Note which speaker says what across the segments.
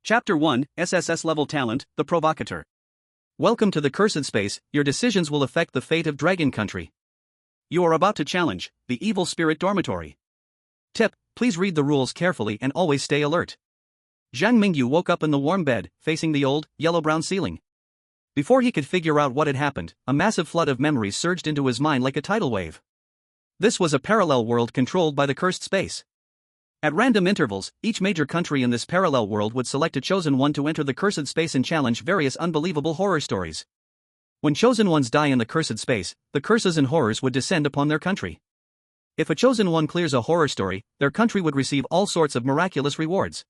Speaker 1: Chapter 1, SSS Level Talent, The Provocateur. Welcome to the Cursed Space, your decisions will affect the fate of Dragon Country. You are about to challenge the Evil Spirit Dormitory. Tip, please read the rules carefully and always stay alert. Zhang Mingyu woke up in the warm bed, facing the old, yellow-brown ceiling. Before he could figure out what had happened, a massive flood of memories surged into his mind like a tidal wave. This was a parallel world controlled by the Cursed Space. At random intervals, each major country in this parallel world would select a chosen one to enter the Cursed Space and challenge various unbelievable horror stories. When chosen ones die in the Cursed Space, the curses and horrors would descend upon their country. If a chosen one clears a horror story, their country would receive all sorts of miraculous rewards.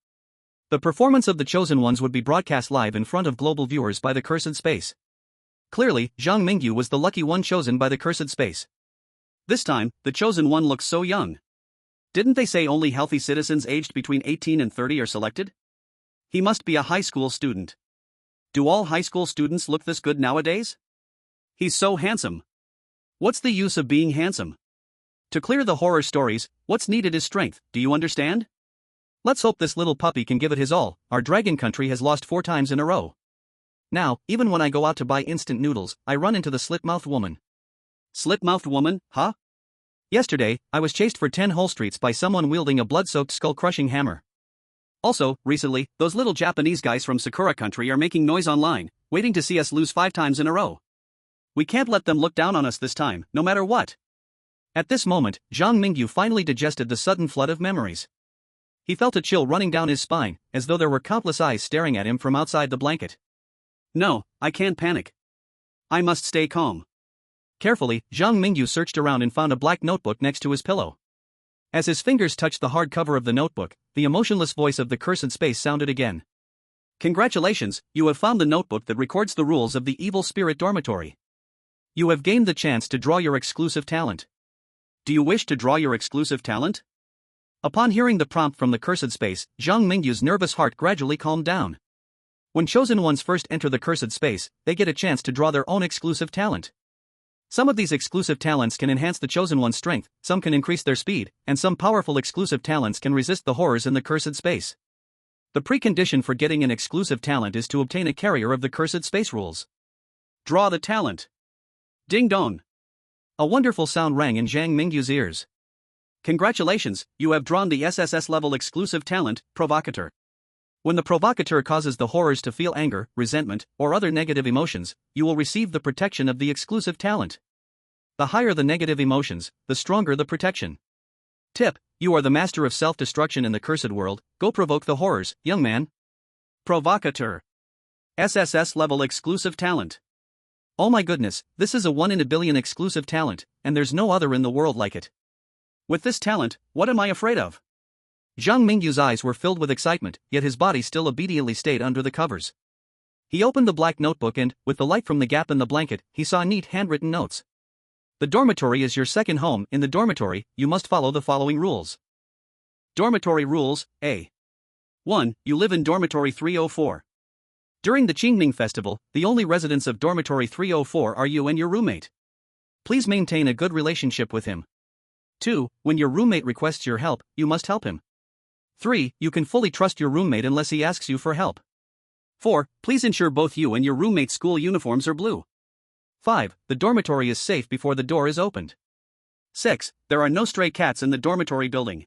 Speaker 1: The performance of the chosen ones would be broadcast live in front of global viewers by the Cursed Space. Clearly, Zhang Mingyu was the lucky one chosen by the Cursed Space. This time, the chosen one looks so young. Didn't they say only healthy citizens aged between 18 and 30 are selected? He must be a high school student. Do all high school students look this good nowadays? He's so handsome. What's the use of being handsome? To clear the horror stories, what's needed is strength, do you understand? Let's hope this little puppy can give it his all. Our dragon country has lost 4 times in a row. Now, even when I go out to buy instant noodles, I run into the slit-mouthed woman. Slit-mouthed woman, huh? Yesterday, I was chased for 10 whole streets by someone wielding a blood-soaked skull-crushing hammer. Also, recently, those little Japanese guys from Sakura country are making noise online, waiting to see us lose 5 times in a row. We can't let them look down on us this time, no matter what. At this moment, Zhang Mingyu finally digested the sudden flood of memories. He felt a chill running down his spine, as though there were countless eyes staring at him from outside the blanket. No, I can't panic. I must stay calm. Carefully, Zhang Mingyu searched around and found a black notebook next to his pillow. As his fingers touched the hard cover of the notebook, the emotionless voice of the Cursed Space sounded again. Congratulations, you have found the notebook that records the rules of the Evil Spirit Dormitory. You have gained the chance to draw your exclusive talent. Do you wish to draw your exclusive talent? Upon hearing the prompt from the Cursed Space, Zhang Mingyu's nervous heart gradually calmed down. When chosen ones first enter the Cursed Space, they get a chance to draw their own exclusive talent. Some of these exclusive talents can enhance the chosen one's strength, some can increase their speed, and some powerful exclusive talents can resist the horrors in the Cursed Space. The precondition for getting an exclusive talent is to obtain a carrier of the Cursed Space rules. Draw the talent. Ding dong. A wonderful sound rang in Zhang Mingyu's ears. Congratulations, you have drawn the SSS level exclusive talent, Provocateur. When the Provocateur causes the horrors to feel anger, resentment, or other negative emotions, you will receive the protection of the exclusive talent. The higher the negative emotions, the stronger the protection. Tip, you are the master of self-destruction in the cursed world, go provoke the horrors, young man. Provocateur. SSS level exclusive talent. Oh my goodness, this is a 1 in a billion exclusive talent, and there's no other in the world like it. With this talent, what am I afraid of? Zhang Mingyu's eyes were filled with excitement, yet his body still obediently stayed under the covers. He opened the black notebook and, with the light from the gap in the blanket, he saw neat handwritten notes. The dormitory is your second home. In the dormitory, you must follow the following rules. Dormitory rules, A. 1. You live in dormitory 304. During the Qingming festival, the only residents of dormitory 304 are you and your roommate. Please maintain a good relationship with him. 2. When your roommate requests your help, you must help him. 3. You can fully trust your roommate unless he asks you for help. 4. Please ensure both you and your roommate's school uniforms are blue. 5. The dormitory is safe before the door is opened. 6. There are no stray cats in the dormitory building.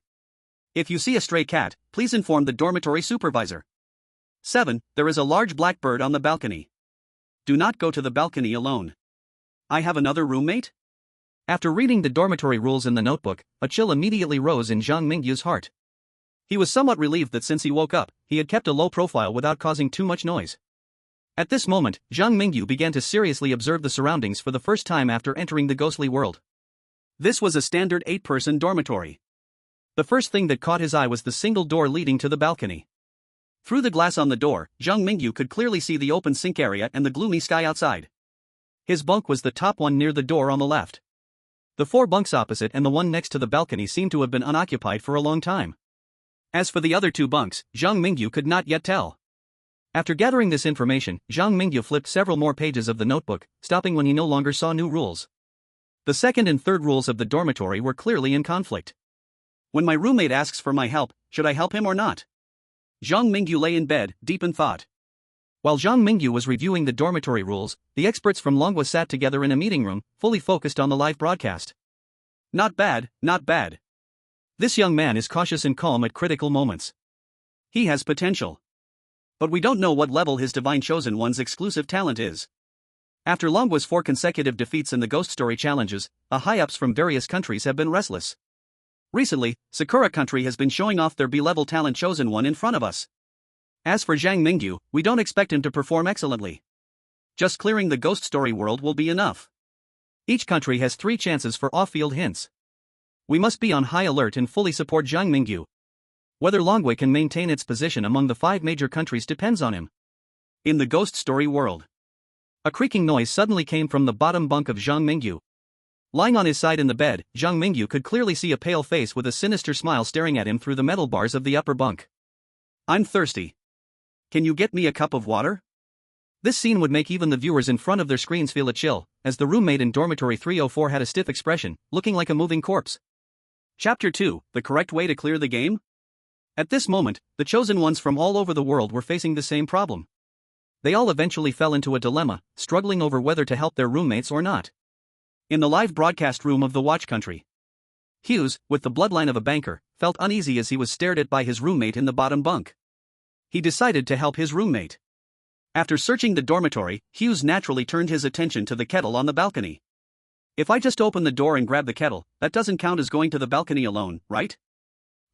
Speaker 1: If you see a stray cat, please inform the dormitory supervisor. 7. There is a large black bird on the balcony. Do not go to the balcony alone. I have another roommate? After reading the dormitory rules in the notebook, a chill immediately rose in Zhang Mingyu's heart. He was somewhat relieved that since he woke up, he had kept a low profile without causing too much noise. At this moment, Zhang Mingyu began to seriously observe the surroundings for the first time after entering the ghostly world. This was a standard 8-person dormitory. The first thing that caught his eye was the single door leading to the balcony. Through the glass on the door, Zhang Mingyu could clearly see the open sink area and the gloomy sky outside. His bunk was the top one near the door on the left. The 4 bunks opposite and the one next to the balcony seemed to have been unoccupied for a long time. As for the other 2 bunks, Zhang Mingyu could not yet tell. After gathering this information, Zhang Mingyu flipped several more pages of the notebook, stopping when he no longer saw new rules. The second and third rules of the dormitory were clearly in conflict. When my roommate asks for my help, should I help him or not? Zhang Mingyu lay in bed, deep in thought. While Zhang Mingyu was reviewing the dormitory rules, the experts from manhwa sat together in a meeting room, fully focused on the live broadcast. Not bad, not bad. This young man is cautious and calm at critical moments. He has potential. But we don't know what level his divine chosen one's exclusive talent is. After manhwa's 4 consecutive defeats in the ghost story challenges, high-ups from various countries have been restless. Recently, Sakura country has been showing off their B-level talent chosen one in front of us. As for Zhang Mingyu, we don't expect him to perform excellently. Just clearing the ghost story world will be enough. Each country has 3 chances for off-field hints. We must be on high alert and fully support Zhang Mingyu. Whether manhwa can maintain its position among the 5 major countries depends on him. In the ghost story world, a creaking noise suddenly came from the bottom bunk of Zhang Mingyu. Lying on his side in the bed, Zhang Mingyu could clearly see a pale face with a sinister smile staring at him through the metal bars of the upper bunk. I'm thirsty. Can you get me a cup of water? This scene would make even the viewers in front of their screens feel a chill, as the roommate in dormitory 304 had a stiff expression, looking like a moving corpse. Chapter 2, The Correct Way to Clear the Game? At this moment, the chosen ones from all over the world were facing the same problem. They all eventually fell into a dilemma, struggling over whether to help their roommates or not. In the live broadcast room of the watch country, Hughes, with the bloodline of a banker, felt uneasy as he was stared at by his roommate in the bottom bunk. He decided to help his roommate. After searching the dormitory, Hughes naturally turned his attention to the kettle on the balcony. If I just open the door and grab the kettle, that doesn't count as going to the balcony alone, right?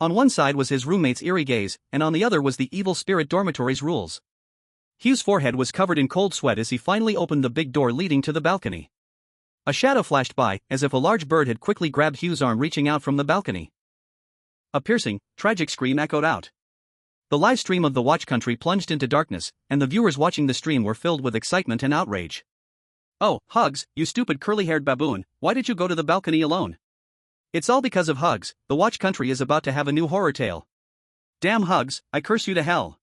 Speaker 1: On one side was his roommate's eerie gaze, and on the other was the evil spirit dormitory's rules. Hughes' forehead was covered in cold sweat as he finally opened the big door leading to the balcony. A shadow flashed by, as if a large bird had quickly grabbed Hughes' arm reaching out from the balcony. A piercing, tragic scream echoed out. The live stream of the watch country plunged into darkness, and the viewers watching the stream were filled with excitement and outrage. Oh, Hugs, you stupid curly-haired baboon, why did you go to the balcony alone? It's all because of Hugs, the watch country is about to have a new horror tale. Damn Hugs, I curse you to hell.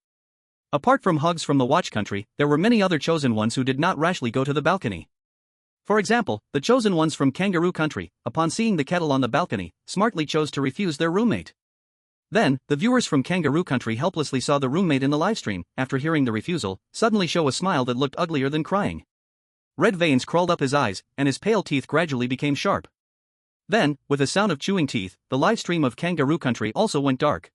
Speaker 1: Apart from Hugs from the watch country, there were many other chosen ones who did not rashly go to the balcony. For example, the chosen ones from Kangaroo Country, upon seeing the kettle on the balcony, smartly chose to refuse their roommate. Then, the viewers from Kangaroo Country helplessly saw the roommate in the livestream, after hearing the refusal, suddenly show a smile that looked uglier than crying. Red veins crawled up his eyes, and his pale teeth gradually became sharp. Then, with a sound of chewing teeth, the livestream of Kangaroo Country also went dark.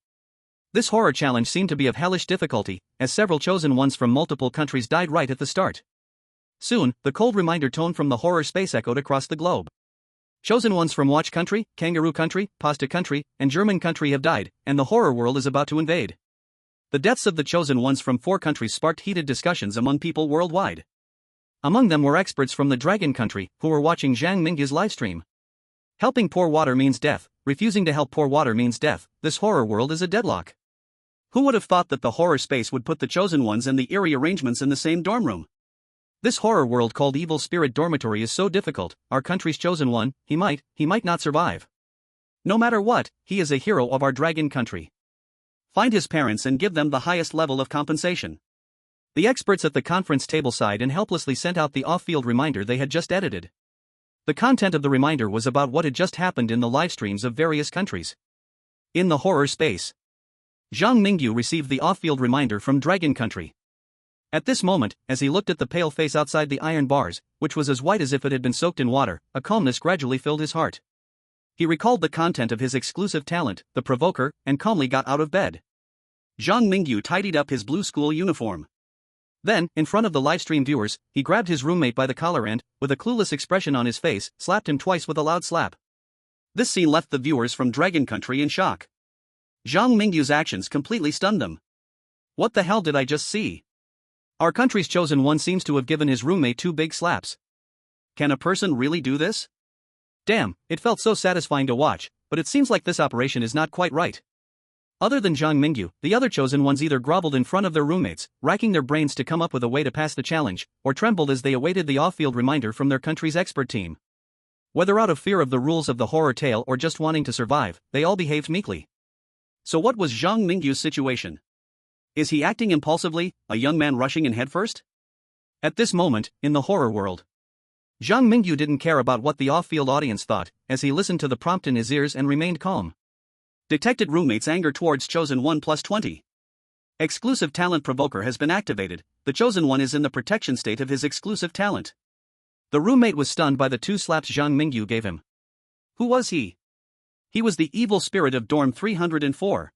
Speaker 1: This horror challenge seemed to be of hellish difficulty, as several chosen ones from multiple countries died right at the start. Soon, the cold reminder tone from the horror space echoed across the globe. Chosen ones from Watch Country, Kangaroo Country, Pasta Country, and German Country have died, and the horror world is about to invade. The deaths of the chosen ones from 4 countries sparked heated discussions among people worldwide. Among them were experts from the Dragon Country, who were watching Zhang Mingyu's livestream. Helping pour water means death, refusing to help pour water means death, this horror world is a deadlock. Who would have thought that the horror space would put the chosen ones and the eerie arrangements in the same dorm room? This horror world called Evil Spirit Dormitory is so difficult, our country's chosen one, he might not survive. No matter what, he is a hero of our dragon country. Find his parents and give them the highest level of compensation. The experts at the conference table sighed and helplessly sent out the off-field reminder they had just edited. The content of the reminder was about what had just happened in the live streams of various countries. In the horror space, Zhang Mingyu received the off-field reminder from Dragon Country. At this moment, as he looked at the pale face outside the iron bars, which was as white as if it had been soaked in water, a calmness gradually filled his heart. He recalled the content of his exclusive talent, the provocateur, and calmly got out of bed. Zhang Mingyu tidied up his blue school uniform. Then, in front of the livestream viewers, he grabbed his roommate by the collar and, with a clueless expression on his face, slapped him twice with a loud slap. This scene left the viewers from Dragon Country in shock. Zhang Mingyu's actions completely stunned them. What the hell did I just see? Our country's chosen one seems to have given his roommate 2 big slaps. Can a person really do this? Damn, it felt so satisfying to watch, but it seems like this operation is not quite right. Other than Zhang Mingyu, the other chosen ones either groveled in front of their roommates, racking their brains to come up with a way to pass the challenge, or trembled as they awaited the off-field reminder from their country's expert team. Whether out of fear of the rules of the horror tale or just wanting to survive, they all behaved meekly. So what was Zhang Mingyu's situation? Is he acting impulsively, a young man rushing in headfirst? At this moment, in the horror world, Zhang Mingyu didn't care about what the off-field audience thought, as he listened to the prompt in his ears and remained calm. Detected roommate's anger towards chosen one +20. Exclusive talent provoker has been activated. The chosen one is in the protection state of his exclusive talent. The roommate was stunned by the 2 slaps Zhang Mingyu gave him. Who was he? He was the evil spirit of Dorm 304.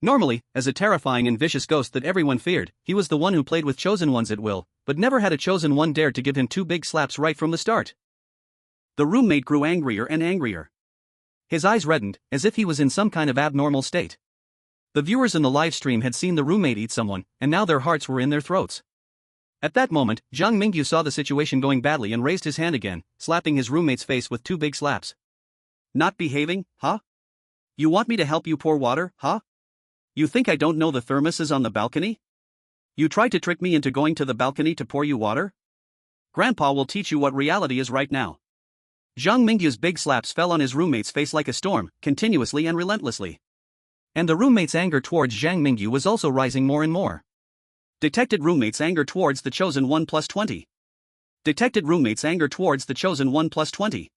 Speaker 1: Normally, as a terrifying and vicious ghost that everyone feared, he was the one who played with chosen ones at will, but never had a chosen one dared to give him 2 big slaps right from the start. The roommate grew angrier and angrier. His eyes reddened, as if he was in some kind of abnormal state. The viewers in the live stream had seen the roommate eat someone, and now their hearts were in their throats. At that moment, Zhang Mingyu saw the situation going badly and raised his hand again, slapping his roommate's face with 2 big slaps. Not behaving, huh? You want me to help you pour water, huh? You think I don't know the thermos is on the balcony? You tried to trick me into going to the balcony to pour you water? Grandpa will teach you what reality is right now. Zhang Mingyu's big slaps fell on his roommate's face like a storm, continuously and relentlessly. And the roommate's anger towards Zhang Mingyu was also rising more and more. Detected roommate's anger towards the chosen one plus 20. Detected roommate's anger towards the chosen one plus 20.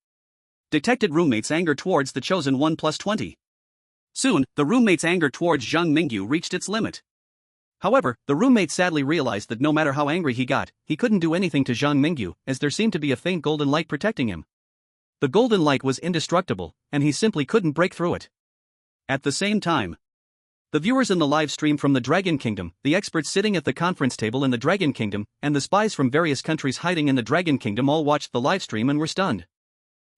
Speaker 1: Detected roommate's anger towards the chosen one plus 20. Soon, the roommate's anger towards Zhang Mingyu reached its limit. However, the roommate sadly realized that no matter how angry he got, he couldn't do anything to Zhang Mingyu, as there seemed to be a faint golden light protecting him. The golden light was indestructible, and he simply couldn't break through it. At the same time, the viewers in the live stream from the Dragon Kingdom, the experts sitting at the conference table in the Dragon Kingdom, and the spies from various countries hiding in the Dragon Kingdom all watched the live stream and were stunned.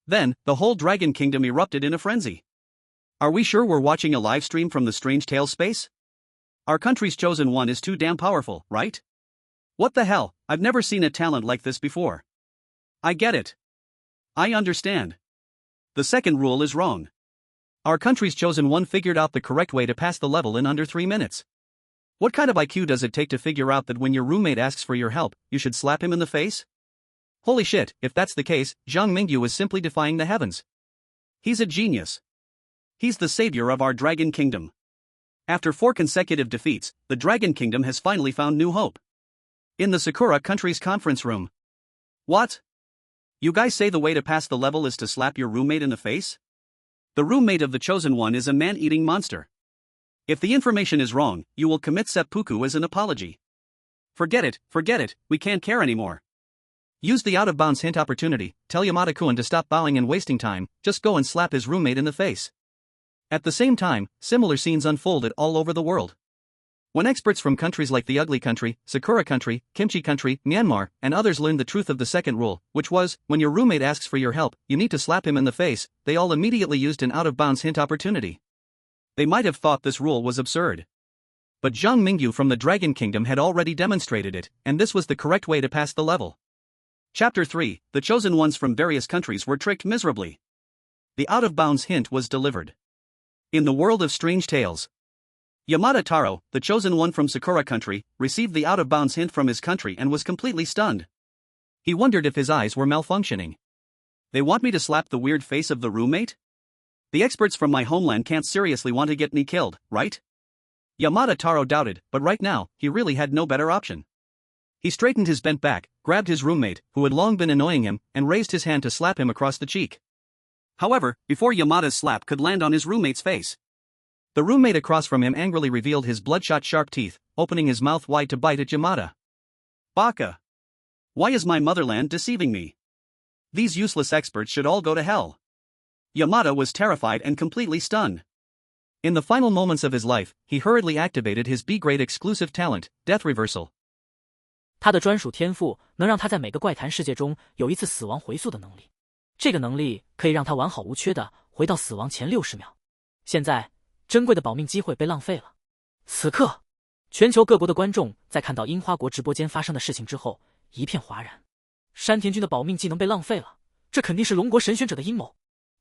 Speaker 1: Then, the whole Dragon Kingdom erupted in a frenzy. Are we sure we're watching a live stream from the Strange Tales space? Our country's chosen one is too damn powerful, right? What the hell, I've never seen a talent like this before. I get it. I understand. The second rule is wrong. Our country's chosen one figured out the correct way to pass the level in under 3 minutes. What kind of IQ does it take to figure out that when your roommate asks for your help, you should slap him in the face? Holy shit, if that's the case, Zhang Mingyu is simply defying the heavens. He's a genius. He's the savior of our Dragon Kingdom. After 4 consecutive defeats, the Dragon Kingdom has finally found new hope. In the Sakura country's conference room. What? You guys say the way to pass the level is to slap your roommate in the face? The roommate of the chosen one is a man-eating monster. If the information is wrong, you will commit seppuku as an apology. Forget it, we can't care anymore. Use the out-of-bounds hint opportunity, tell Yamada-kun to stop bowing and wasting time, just go and slap his roommate in the face. At the same time, similar scenes unfolded all over the world. When experts from countries like the Ugly Country, Sakura Country, Kimchi Country, Myanmar, and others learned the truth of the second rule, which was, when your roommate asks for your help, you need to slap him in the face, they all immediately used an out-of-bounds hint opportunity. They might have thought this rule was absurd. But Zhang Mingyu from the Dragon Kingdom had already demonstrated it, and this was the correct way to pass the level. Chapter 3, the chosen ones from various countries were tricked miserably. The out-of-bounds hint was delivered. In the world of strange tales, Yamada Taro, the chosen one from Sakura Country, received the out-of-bounds hint from his country and was completely stunned. He wondered if his eyes were malfunctioning. They want me to slap the weird face of the roommate? The experts from my homeland can't seriously want to get me killed, right? Yamada Taro doubted, but right now, he really had no better option. He straightened his bent back, grabbed his roommate, who had long been annoying him, and raised his hand to slap him across the cheek. However, before Yamada's slap could land on his roommate's face, the roommate across from him angrily revealed his bloodshot sharp teeth, opening his mouth wide to bite at Yamada. Baka! Why is my motherland deceiving me? These useless experts should all go to hell. Yamada was terrified and completely stunned. In the final moments of his life, he hurriedly activated his B-grade exclusive talent, Death Reversal.
Speaker 2: 他的专属天赋能让他在每个怪谈世界中有一次死亡回溯的能力。这个能力可以让他完好无缺地回到死亡前60秒。现在，珍贵的保命机会被浪费了。此刻，全球各国的观众在看到樱花国直播间发生的事情之后，一片哗然。山田君的保命技能被浪费了，这肯定是龙国神选者的阴谋。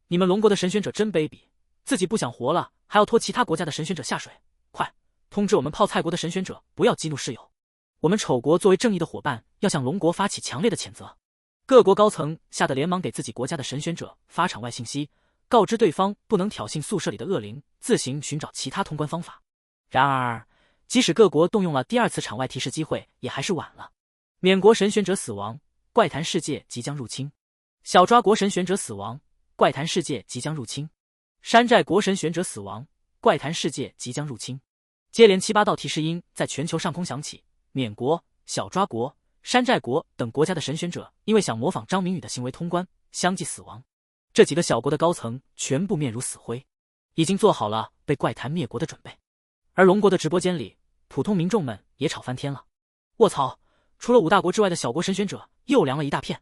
Speaker 2: 你们龙国的神选者真卑鄙，自己不想活了，还要拖其他国家的神选者下水。快，通知我们泡菜国的神选者不要激怒室友。我们丑国作为正义的伙伴，要向龙国发起强烈的谴责。各国高层吓得连忙给自己国家的神选者发场外信息，告知对方不能挑衅宿舍里的恶灵，自行寻找其他通关方法。然而，即使各国动用了第2次场外提示机会，也还是晚了。缅国神选者死亡，怪谈世界即将入侵；小抓国神选者死亡，怪谈世界即将入侵；山寨国神选者死亡，怪谈世界即将入侵。接连7、8道提示音在全球上空响起，缅国、小抓国、山寨国等国家的神选者因为想模仿张明宇的行为通关，相继死亡。这几个小国的高层全部面如死灰，已经做好了被怪谈灭国的准备。而龙国的直播间里，普通民众们也吵翻天了。卧槽，除了5大国之外的小国神选者又凉了一大片。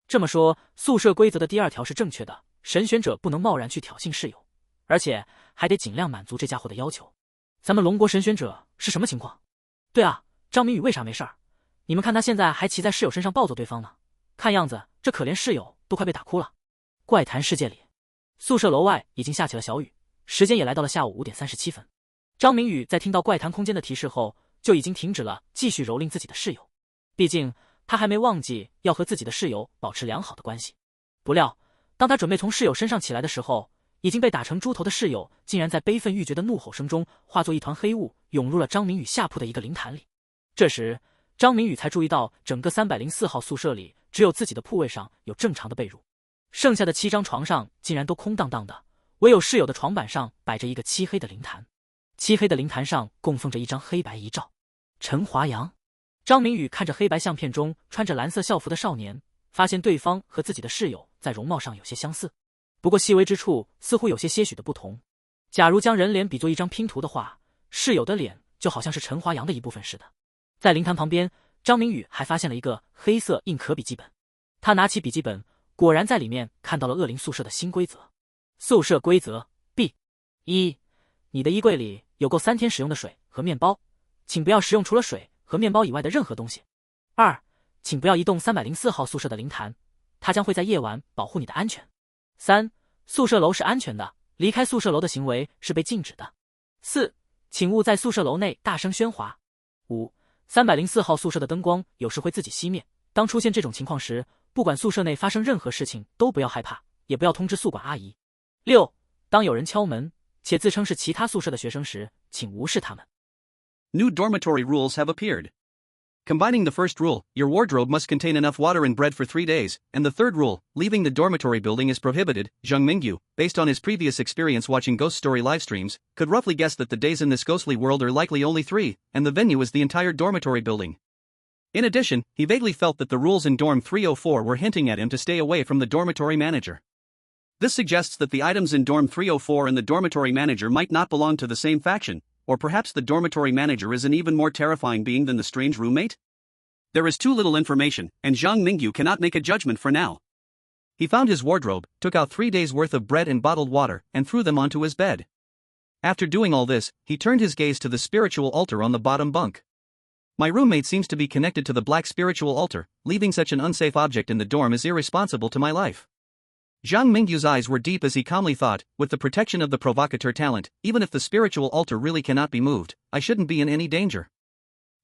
Speaker 2: 这么说，宿舍规则的第2条是正确的，神选者不能贸然去挑衅室友，而且还得尽量满足这家伙的要求。咱们龙国神选者是什么情况？对啊，张明宇为啥没事儿？你们看他现在还骑在室友身上暴揍对方呢，看样子这可怜室友都快被打哭了。怪谈世界里，宿舍楼外已经下起了小雨，时间也来到了下午5点37分。张明宇在听到怪谈空间的提示后，就已经停止了继续蹂躏自己的室友，毕竟他还没忘记要和自己的室友保持良好的关系。不料，当他准备从室友身上起来的时候，已经被打成猪头的室友竟然在悲愤欲绝的怒吼声中化作一团黑雾，涌入了张明宇下铺的一个灵坛里。这时，张明宇才注意到整个304号宿舍里只有自己的铺位上有正常的被褥，剩下的7张床上竟然都空荡荡的，唯有室友的床板上摆着一个漆黑的灵坛。漆黑的灵坛上供奉着一张黑白遗照，陈华阳。张明宇看着黑白相片中穿着蓝色校服的少年，发现对方和自己的室友在容貌上有些相似，不过细微之处似乎有些些许的不同。假如将人脸比作一张拼图的话，室友的脸就好像是陈华阳的一部分似的。在灵坛旁边，张明宇还发现了一个黑色硬壳笔记本，他拿起笔记本，果然在里面看到了恶灵宿舍的新规则。宿舍规则 B1， 你的衣柜里有够3天使用的水和面包，请不要食用除了水和面包以外的任何东西。2，请不要移动304号宿舍的灵坛，它将会在夜晚保护你的安全。3，宿舍楼是安全的，离开宿舍楼的行为是被禁止的。4，请勿在宿舍楼内大声喧哗。5， 304号宿舍的灯光有时会自己熄灭，当出现这种情况时，不管宿舍内发生任何事情都不要害怕，也不要通知宿管阿姨。6，当有人敲门且自称是其他宿舍的学生时，请无视他们。
Speaker 1: New dormitory rules have appeared. Combining the first rule, your wardrobe must contain enough water and bread for 3 days, and the third rule, leaving the dormitory building is prohibited. Zhang Mingyu, based on his previous experience watching ghost story live streams, could roughly guess that the days in this ghostly world are likely only 3, and the venue is the entire dormitory building. In addition, he vaguely felt that the rules in dorm 304 were hinting at him to stay away from the dormitory manager. This suggests that the items in dorm 304 and the dormitory manager might not belong to the same faction, or perhaps the dormitory manager is an even more terrifying being than the strange roommate? There is too little information, and Zhang Mingyu cannot make a judgment for now. He found his wardrobe, took out 3 days' worth of bread and bottled water, and threw them onto his bed. After doing all this, he turned his gaze to the spiritual altar on the bottom bunk. My roommate seems to be connected to the black spiritual altar. Leaving such an unsafe object in the dorm is irresponsible to my life. Zhang Mingyu's eyes were deep as he calmly thought, with the protection of the provocateur talent, even if the spiritual altar really cannot be moved, I shouldn't be in any danger.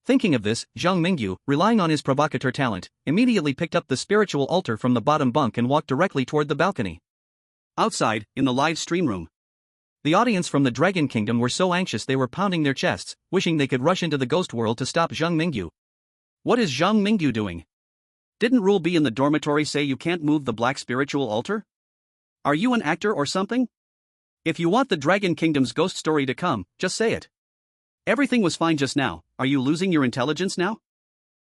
Speaker 1: Thinking of this, Zhang Mingyu, relying on his provocateur talent, immediately picked up the spiritual altar from the bottom bunk and walked directly toward the balcony. Outside, in the live stream room, the audience from the Dragon Kingdom were so anxious they were pounding their chests, wishing they could rush into the ghost world to stop Zhang Mingyu. What is Zhang Mingyu doing? Didn't Rule B in the dormitory say you can't move the black spiritual altar? Are you an actor or something? If you want the Dragon Kingdom's ghost story to come, just say it. Everything was fine just now, are you losing your intelligence now?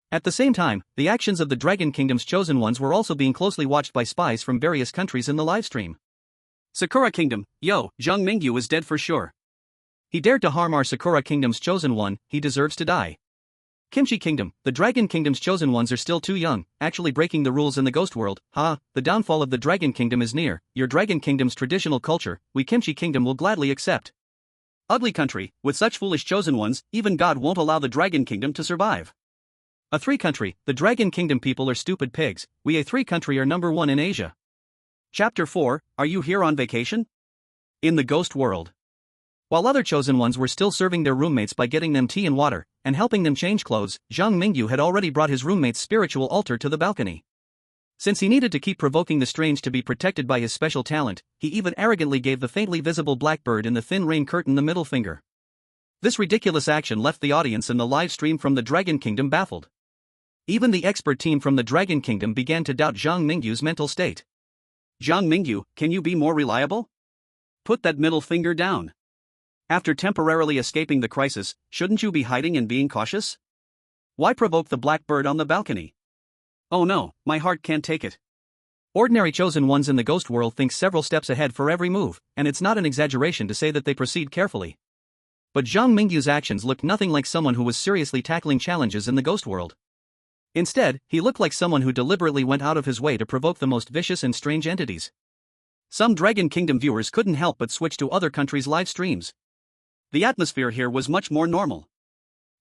Speaker 1: At the same time, the actions of the Dragon Kingdom's chosen ones were also being closely watched by spies from various countries in the livestream. Sakura Kingdom, yo, Zhang Mingyu is dead for sure. He dared to harm our Sakura Kingdom's chosen one, he deserves to die. Kimchi Kingdom, the Dragon Kingdom's chosen ones are still too young, actually breaking the rules in the ghost world. The downfall of the Dragon Kingdom is near. Your Dragon Kingdom's traditional culture, we Kimchi Kingdom will gladly accept. Ugly country, with such foolish chosen ones, even God won't allow the Dragon Kingdom to survive. A 3 country, the Dragon Kingdom people are stupid pigs, we a 3 country are number 1 in Asia. Chapter 4, Are you here on vacation? In the ghost world. While other chosen ones were still serving their roommates by getting them tea and water, and helping them change clothes, Zhang Mingyu had already brought his roommate's spiritual altar to the balcony. Since he needed to keep provoking the strange to be protected by his special talent, he even arrogantly gave the faintly visible black bird in the thin rain curtain the middle finger. This ridiculous action left the audience in the live stream from the Dragon Kingdom baffled. Even the expert team from the Dragon Kingdom began to doubt Zhang Mingyu's mental state. Zhang Mingyu, can you be more reliable? Put that middle finger down. After temporarily escaping the crisis, shouldn't you be hiding and being cautious? Why provoke the black bird on the balcony? Oh no, my heart can't take it. Ordinary chosen ones in the ghost world think several steps ahead for every move, and it's not an exaggeration to say that they proceed carefully. But Zhang Mingyu's actions looked nothing like someone who was seriously tackling challenges in the ghost world. Instead, he looked like someone who deliberately went out of his way to provoke the most vicious and strange entities. Some Dragon Kingdom viewers couldn't help but switch to other countries' live streams. The atmosphere here was much more normal.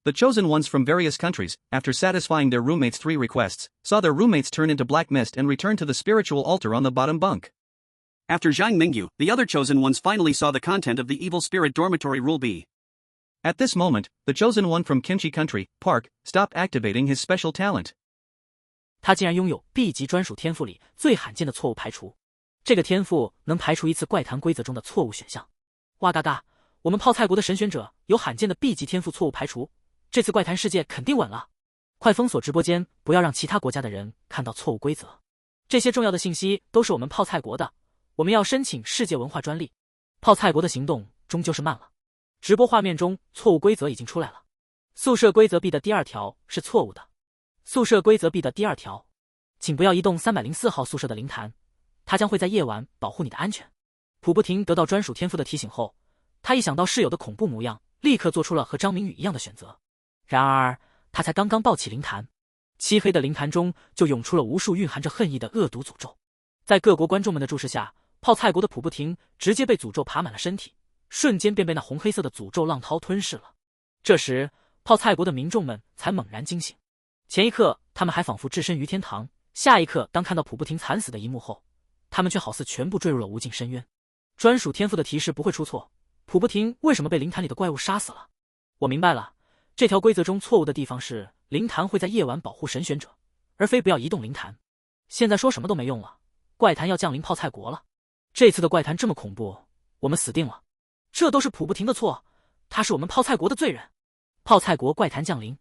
Speaker 1: The chosen ones from various countries, after satisfying their roommates' 3 requests, saw their roommates turn into black mist and return to the spiritual altar on the bottom bunk. After Zhang Mingyu, the other chosen ones finally saw the content of the evil spirit dormitory rule B. At this moment, the chosen one from Kimchi Country, Park, stopped activating his special talent.
Speaker 2: 他竟然拥有 B 级专属天赋里最罕见的错误排除。这个天赋能排除一次怪谈规则中的错误选项。哇嘎嘎，我们泡菜国的神选者有罕见的 B 级天赋错误排除。这次怪谈世界肯定稳了，快封锁直播间，不要让其他国家的人看到错误规则。这些重要的信息都是我们泡菜国的，我们要申请世界文化专利。泡菜国的行动终究是慢了。直播画面中错误规则已经出来了。宿舍规则 B 的第2条是错误的。宿舍规则 B 的第2条，请不要移动304号宿舍的灵坛，它将会在夜晚保护你的安全。普不停得到专属天赋的提醒后，他一想到室友的恐怖模样，立刻做出了和张明宇一样的选择。然而，他才刚刚抱起灵坛，漆黑的灵坛中就涌出了无数蕴含着恨意的恶毒诅咒。在各国观众们的注视下，泡菜国的普不停直接被诅咒爬满了身体，瞬间便被那红黑色的诅咒浪涛吞噬了。这时，泡菜国的民众们才猛然惊醒。前一刻，他们还仿佛置身于天堂；下一刻，当看到普不停惨死的一幕后，他们却好似全部坠入了无尽深渊。专属天赋的提示不会出错，普不停为什么被灵坛里的怪物杀死了？我明白了。这条规则中错误的地方是，灵坛会在夜晚保护神选者，而非不要移动灵坛。现在说什么都没用了，怪谈要降临泡菜国了。这次的怪谈这么恐怖，我们死定了。这都是普不停的错，他是我们泡菜国的罪人。泡菜国怪谈降临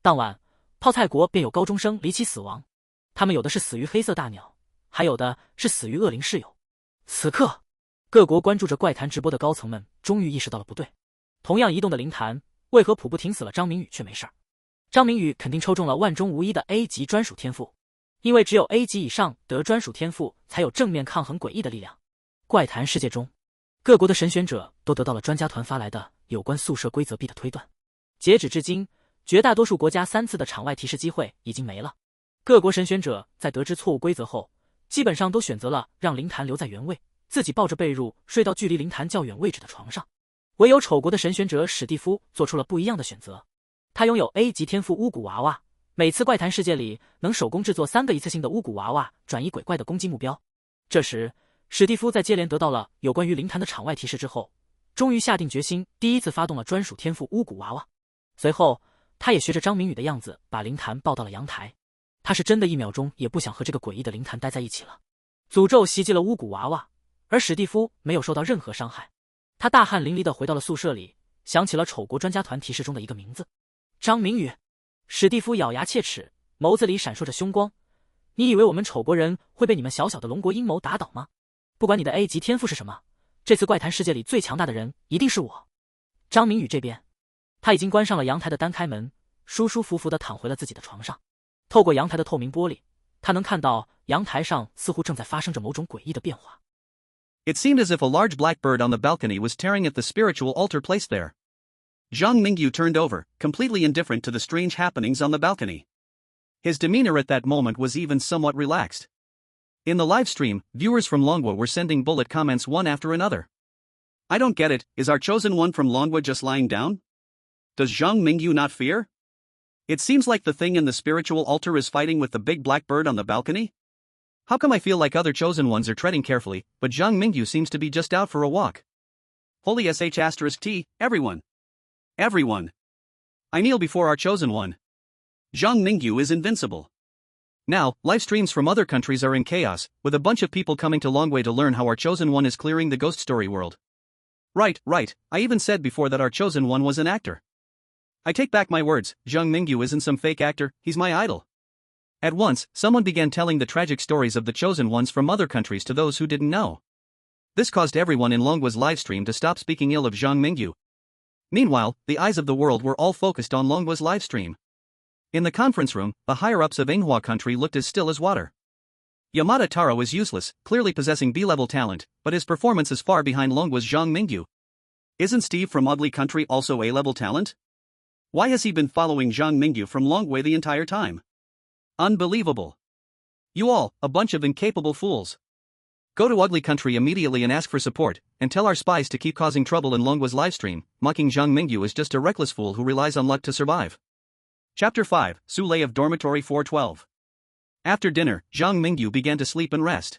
Speaker 2: 当晚，泡菜国便有高中生离奇死亡，他们有的是死于黑色大鸟，还有的是死于恶灵室友。此刻，各国关注着怪谈直播的高层们终于意识到了不对。同样移动的灵坛，为何普不停死了张明宇却没事？张明宇肯定抽中了万中无一的 A 级专属天赋，因为只有 A 级以上得专属天赋才有正面抗衡诡异的力量。怪谈世界中，各国的神选者都得到了专家团发来的有关宿舍规则 B 的推断。截止至今，绝大多数国家3次的场外提示机会已经没了。各国神选者在得知错误规则后，基本上都选择了让灵坛留在原位，自己抱着被褥睡到距离灵坛较远位置的床上。唯有丑国的神选者史蒂夫做出了不一样的选择，他拥有 A 级天赋巫蛊娃娃，每次怪谈世界里能手工制作3个一次性的巫蛊娃娃，转移鬼怪的攻击目标。这时，史蒂夫在接连得到了有关于灵坛的场外提示之后，终于下定决心，第一次发动了专属天赋巫蛊娃娃。随后，他也学着张明宇的样子，把灵坛抱到了阳台。他是真的1秒钟也不想和这个诡异的灵坛待在一起了。诅咒袭击了巫蛊娃娃，而史蒂夫没有受到任何伤害。他大汗淋漓地回到了宿舍里，想起了丑国专家团提示中的一个名字——张明宇。史蒂夫咬牙切齿，眸子里闪烁着凶光。你以为我们丑国人会被你们小小的龙国阴谋打倒吗？不管你的 A 级天赋是什么，这次怪谈世界里最强大的人一定是我。张明宇这边，他已经关上了阳台的单开门，舒舒服服地躺回了自己的床上。透过阳台的透明玻璃，他能看到阳台上似乎正在发生着某种诡异的变化。
Speaker 1: It seemed as if a large black bird on the balcony was tearing at the spiritual altar placed there. Zhang Mingyu turned over, completely indifferent to the strange happenings on the balcony. His demeanor at that moment was even somewhat relaxed. In the live stream, viewers from Longwa were sending bullet comments one after another. I don't get it, is our chosen one from Longwa just lying down? Does Zhang Mingyu not fear? It seems like the thing in the spiritual altar is fighting with the big black bird on the balcony? How come I feel like other chosen ones are treading carefully, but Zhang Mingyu seems to be just out for a walk? Holy sh*T, everyone. Everyone. I kneel before our chosen one. Zhang Mingyu is invincible. Now, live streams from other countries are in chaos, with a bunch of people coming to Longwei to learn how our chosen one is clearing the ghost story world. Right, I even said before that our chosen one was an actor. I take back my words, Zhang Mingyu isn't some fake actor, he's my idol. At once, someone began telling the tragic stories of the chosen ones from other countries to those who didn't know. This caused everyone in Longhwa's livestream to stop speaking ill of Zhang Mingyu. Meanwhile, the eyes of the world were all focused on Longhwa's livestream. In the conference room, the higher-ups of manhwa country looked as still as water. Yamada Taro is useless, clearly possessing B-level talent, but his performance is far behind Longhwa's Zhang Mingyu. Isn't Steve from Ugly Country also A-level talent? Why has he been following Zhang Mingyu from Longhwa the entire time? Unbelievable. You all, a bunch of incapable fools. Go to Ugly Country immediately and ask for support, and tell our spies to keep causing trouble in Longhwa's livestream. Mocking Zhang Mingyu is just a reckless fool who relies on luck to survive. Chapter 5, Sule of Dormitory 412. After dinner, Zhang Mingyu began to sleep and rest.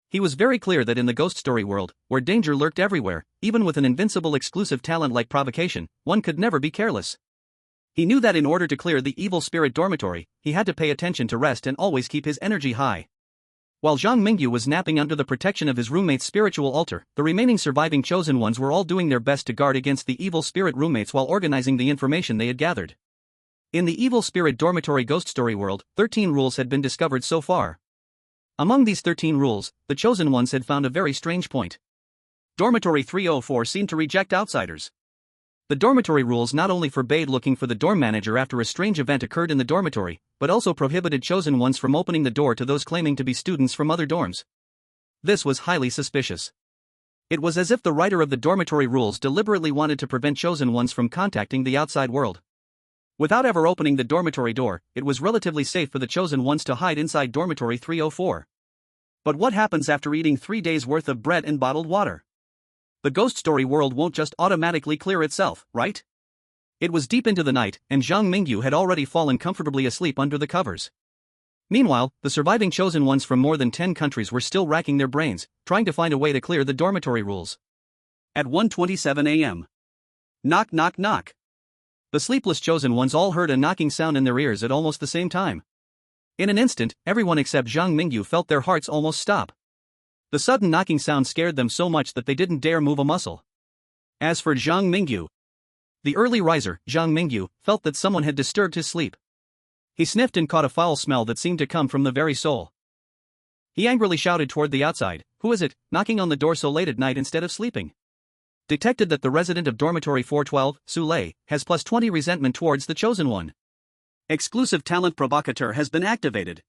Speaker 1: He was very clear that in the ghost story world, where danger lurked everywhere, even with an invincible exclusive talent like provocation, one could never be careless. He knew that in order to clear the evil spirit dormitory, he had to pay attention to rest and always keep his energy high. While Zhang Mingyu was napping under the protection of his roommate's spiritual altar, the remaining surviving chosen ones were all doing their best to guard against the evil spirit roommates while organizing the information they had gathered. In the evil spirit dormitory ghost story world, 13 rules had been discovered so far. Among these 13 rules, the chosen ones had found a very strange point. Dormitory 304 seemed to reject outsiders. The dormitory rules not only forbade looking for the dorm manager after a strange event occurred in the dormitory, but also prohibited chosen ones from opening the door to those claiming to be students from other dorms. This was highly suspicious. It was as if the writer of the dormitory rules deliberately wanted to prevent chosen ones from contacting the outside world. Without ever opening the dormitory door, it was relatively safe for the chosen ones to hide inside dormitory 304. But what happens after eating 3 days' worth of bread and bottled water? The ghost story world won't just automatically clear itself, right? It was deep into the night, and Zhang Mingyu had already fallen comfortably asleep under the covers. Meanwhile, the surviving chosen ones from more than 10 countries were still racking their brains, trying to find a way to clear the dormitory rules. At 1:27 a.m. Knock knock knock. The sleepless chosen ones all heard a knocking sound in their ears at almost the same time. In an instant, everyone except Zhang Mingyu felt their hearts almost stop. The sudden knocking sound scared them so much that they didn't dare move a muscle. As for Zhang Mingyu, the early riser, Zhang Mingyu, felt that someone had disturbed his sleep. He sniffed and caught a foul smell that seemed to come from the very soul. He angrily shouted toward the outside, "Who is it, knocking on the door so late at night instead of sleeping?" Detected that the resident of dormitory 412, Sule, has plus 20 resentment towards the chosen one. Exclusive talent provocateur has been activated.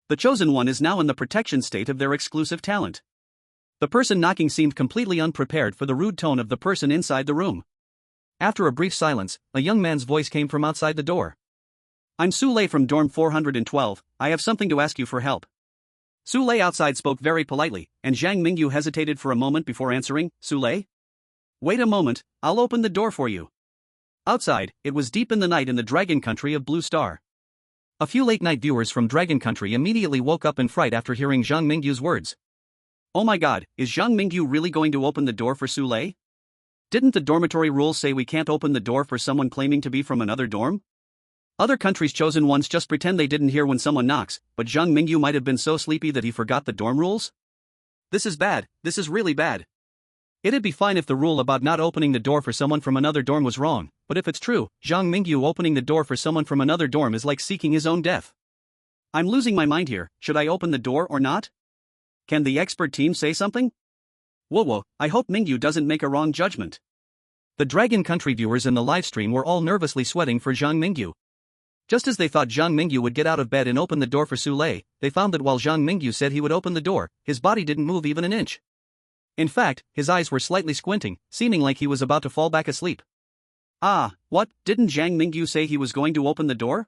Speaker 1: The chosen one is now in the protection state of their exclusive talent. The person knocking seemed completely unprepared for the rude tone of the person inside the room. After a brief silence, a young man's voice came from outside the door. "I'm Sule from dorm 412, I have something to ask you for help." Sule outside spoke very politely, and Zhang Mingyu hesitated for a moment before answering, "Sule? Wait a moment, I'll open the door for you." Outside, it was deep in the night in the Dragon Country of Blue Star. A few late-night viewers from Dragon Country immediately woke up in fright after hearing Zhang Mingyu's words. Oh my god, is Zhang Mingyu really going to open the door for Sule? Didn't the dormitory rules say we can't open the door for someone claiming to be from another dorm? Other countries' chosen ones just pretend they didn't hear when someone knocks, but Zhang Mingyu might have been so sleepy that he forgot the dorm rules? This is bad, this is really bad. It'd be fine if the rule about not opening the door for someone from another dorm was wrong, but if it's true, Zhang Mingyu opening the door for someone from another dorm is like seeking his own death. I'm losing my mind here, should I open the door or not? Can the expert team say something? Whoa, I hope Mingyu doesn't make a wrong judgment. The Dragon Country viewers in the livestream were all nervously sweating for Zhang Mingyu. Just as they thought Zhang Mingyu would get out of bed and open the door for Sule, they found that while Zhang Mingyu said he would open the door, his body didn't move even an inch. In fact, his eyes were slightly squinting, seeming like he was about to fall back asleep. Ah, what, didn't Zhang Mingyu say he was going to open the door?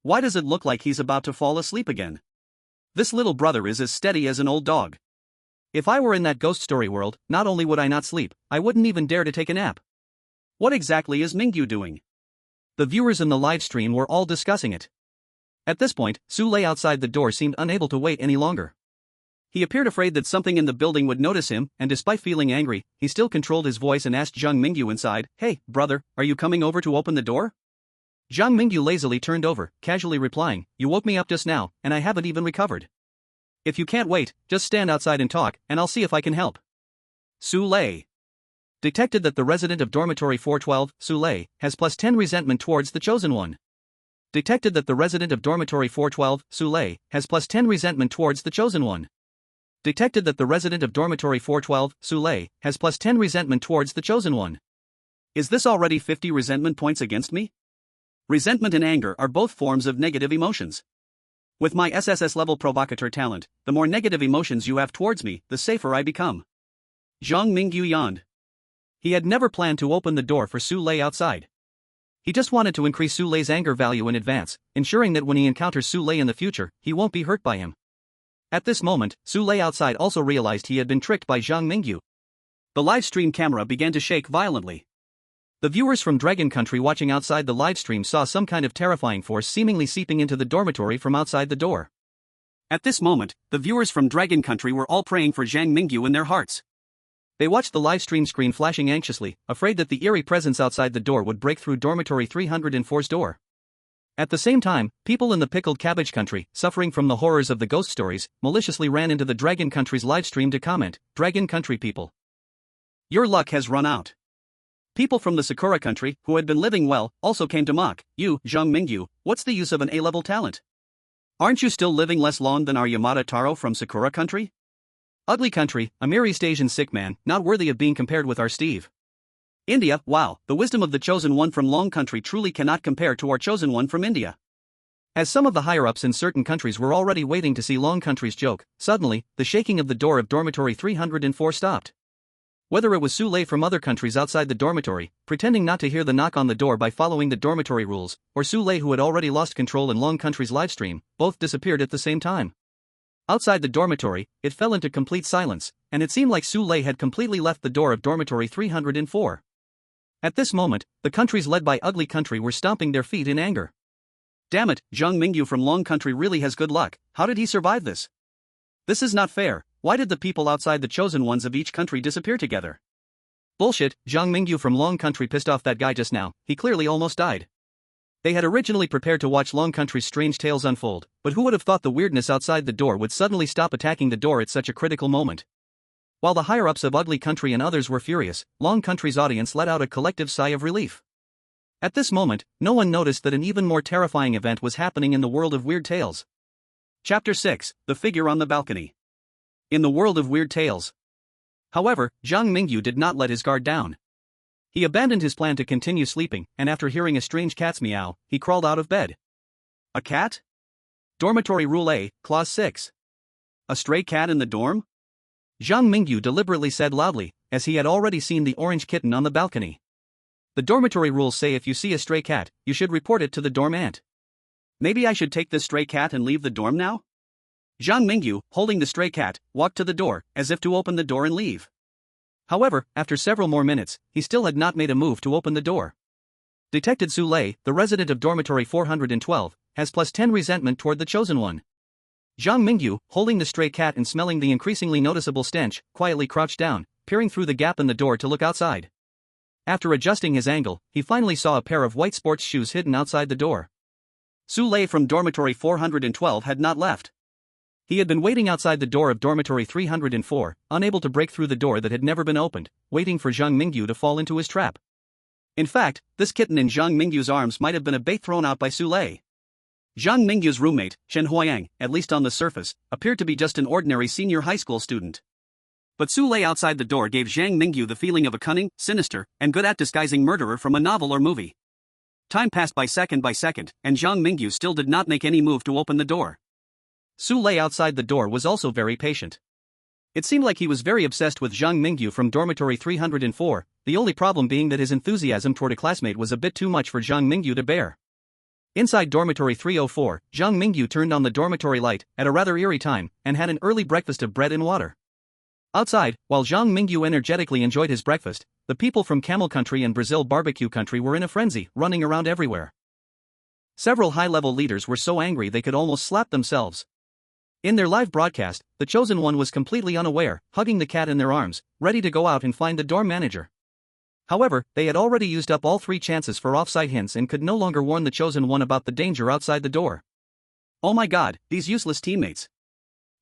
Speaker 1: Why does it look like he's about to fall asleep again? This little brother is as steady as an old dog. If I were in that ghost story world, not only would I not sleep, I wouldn't even dare to take a nap. What exactly is Mingyu doing? The viewers in the live stream were all discussing it. At this point, Sule outside the door seemed unable to wait any longer. He appeared afraid that something in the building would notice him, and despite feeling angry, he still controlled his voice and asked Zhang Mingyu inside, "Hey, brother, are you coming over to open the door?" Zhang Mingyu lazily turned over, casually replying, "You woke me up just now, and I haven't even recovered. If you can't wait, just stand outside and talk, and I'll see if I can help." Sule detected that the resident of dormitory 412, Sule, has plus 10 resentment towards the chosen one. Detected that the resident of dormitory 412, Sule, has plus 10 resentment towards the chosen one. Detected that the resident of Dormitory 412, Sule, has plus 10 resentment towards the chosen one. Is this already 50 resentment points against me? Resentment and anger are both forms of negative emotions. With my SSS level provocateur talent, the more negative emotions you have towards me, the safer I become. Zhang Mingyu yawned. He had never planned to open the door for Sule outside. He just wanted to increase Sule's anger value in advance, ensuring that when he encounters Sule in the future, he won't be hurt by him. At this moment, Sule outside also realized he had been tricked by Zhang Mingyu. The live stream camera began to shake violently. The viewers from Dragon Country watching outside the live stream saw some kind of terrifying force seemingly seeping into the dormitory from outside the door. At this moment, the viewers from Dragon Country were all praying for Zhang Mingyu in their hearts. They watched the live stream screen flashing anxiously, afraid that the eerie presence outside the door would break through Dormitory 304's door. At the same time, people in the Pickled Cabbage Country, suffering from the horrors of the ghost stories, maliciously ran into the Dragon Country's livestream to comment, "Dragon Country people, your luck has run out." People from the Sakura Country, who had been living well, also came to mock, "You, Zhang Mingyu, what's the use of an A-level talent? Aren't you still living less long than our Yamada Taro from Sakura Country? Ugly Country, a mere East Asian sick man, not worthy of being compared with our Steve. India, wow, the wisdom of the chosen one from Long Country truly cannot compare to our chosen one from India." As some of the higher-ups in certain countries were already waiting to see Long Country's joke, suddenly, the shaking of the door of Dormitory 304 stopped. Whether it was Sule from other countries outside the dormitory, pretending not to hear the knock on the door by following the dormitory rules, or Sule who had already lost control in Long Country's livestream, both disappeared at the same time. Outside the dormitory, it fell into complete silence, and it seemed like Sule had completely left the door of Dormitory 304. At this moment, the countries led by Ugly Country were stomping their feet in anger. Damn it, Zhang Mingyu from Long Country really has good luck. How did he survive this? This is not fair. Why did the people outside the chosen ones of each country disappear together? Bullshit, Zhang Mingyu from Long Country pissed off that guy just now, he clearly almost died. They had originally prepared to watch Long Country's strange tales unfold, but who would have thought the weirdness outside the door would suddenly stop attacking the door at such a critical moment? While the higher-ups of Ugly Country and others were furious, Long Country's audience let out a collective sigh of relief. At this moment, no one noticed that an even more terrifying event was happening in the world of weird tales. Chapter 6, The Figure on the Balcony. In the world of weird tales. However, Zhang Mingyu did not let his guard down. He abandoned his plan to continue sleeping, and after hearing a strange cat's meow, he crawled out of bed. A cat? Dormitory Rule A, Clause 6. A stray cat in the dorm? Zhang Mingyu deliberately said loudly, as he had already seen the orange kitten on the balcony. The dormitory rules say if you see a stray cat, you should report it to the dorm aunt. Maybe I should take this stray cat and leave the dorm now? Zhang Mingyu, holding the stray cat, walked to the door, as if to open the door and leave. However, after several more minutes, he still had not made a move to open the door. Detected Sule, the resident of Dormitory 412, has plus 10 resentment toward the chosen one. Zhang Mingyu, holding the stray cat and smelling the increasingly noticeable stench, quietly crouched down, peering through the gap in the door to look outside. After adjusting his angle, he finally saw a pair of white sports shoes hidden outside the door. Sule from Dormitory 412 had not left. He had been waiting outside the door of Dormitory 304, unable to break through the door that had never been opened, waiting for Zhang Mingyu to fall into his trap. In fact, this kitten in Zhang Mingyu's arms might have been a bait thrown out by Sule. Zhang Mingyu's roommate, Chen Huayang, at least on the surface, appeared to be just an ordinary senior high school student. But Sule outside the door gave Zhang Mingyu the feeling of a cunning, sinister, and good at disguising murderer from a novel or movie. Time passed by second, and Zhang Mingyu still did not make any move to open the door. Sule outside the door was also very patient. It seemed like he was very obsessed with Zhang Mingyu from Dormitory 304, the only problem being that his enthusiasm toward a classmate was a bit too much for Zhang Mingyu to bear. Inside Dormitory 304, Zhang Mingyu turned on the dormitory light at a rather eerie time and had an early breakfast of bread and water. Outside, while Zhang Mingyu energetically enjoyed his breakfast, the people from Camel Country and Brazil Barbecue Country were in a frenzy, running around everywhere. Several high-level leaders were so angry they could almost slap themselves. In their live broadcast, the chosen one was completely unaware, hugging the cat in their arms, ready to go out and find the dorm manager. However, they had already used up all 3 chances for off-site hints and could no longer warn the chosen one about the danger outside the door. Oh my god, these useless teammates.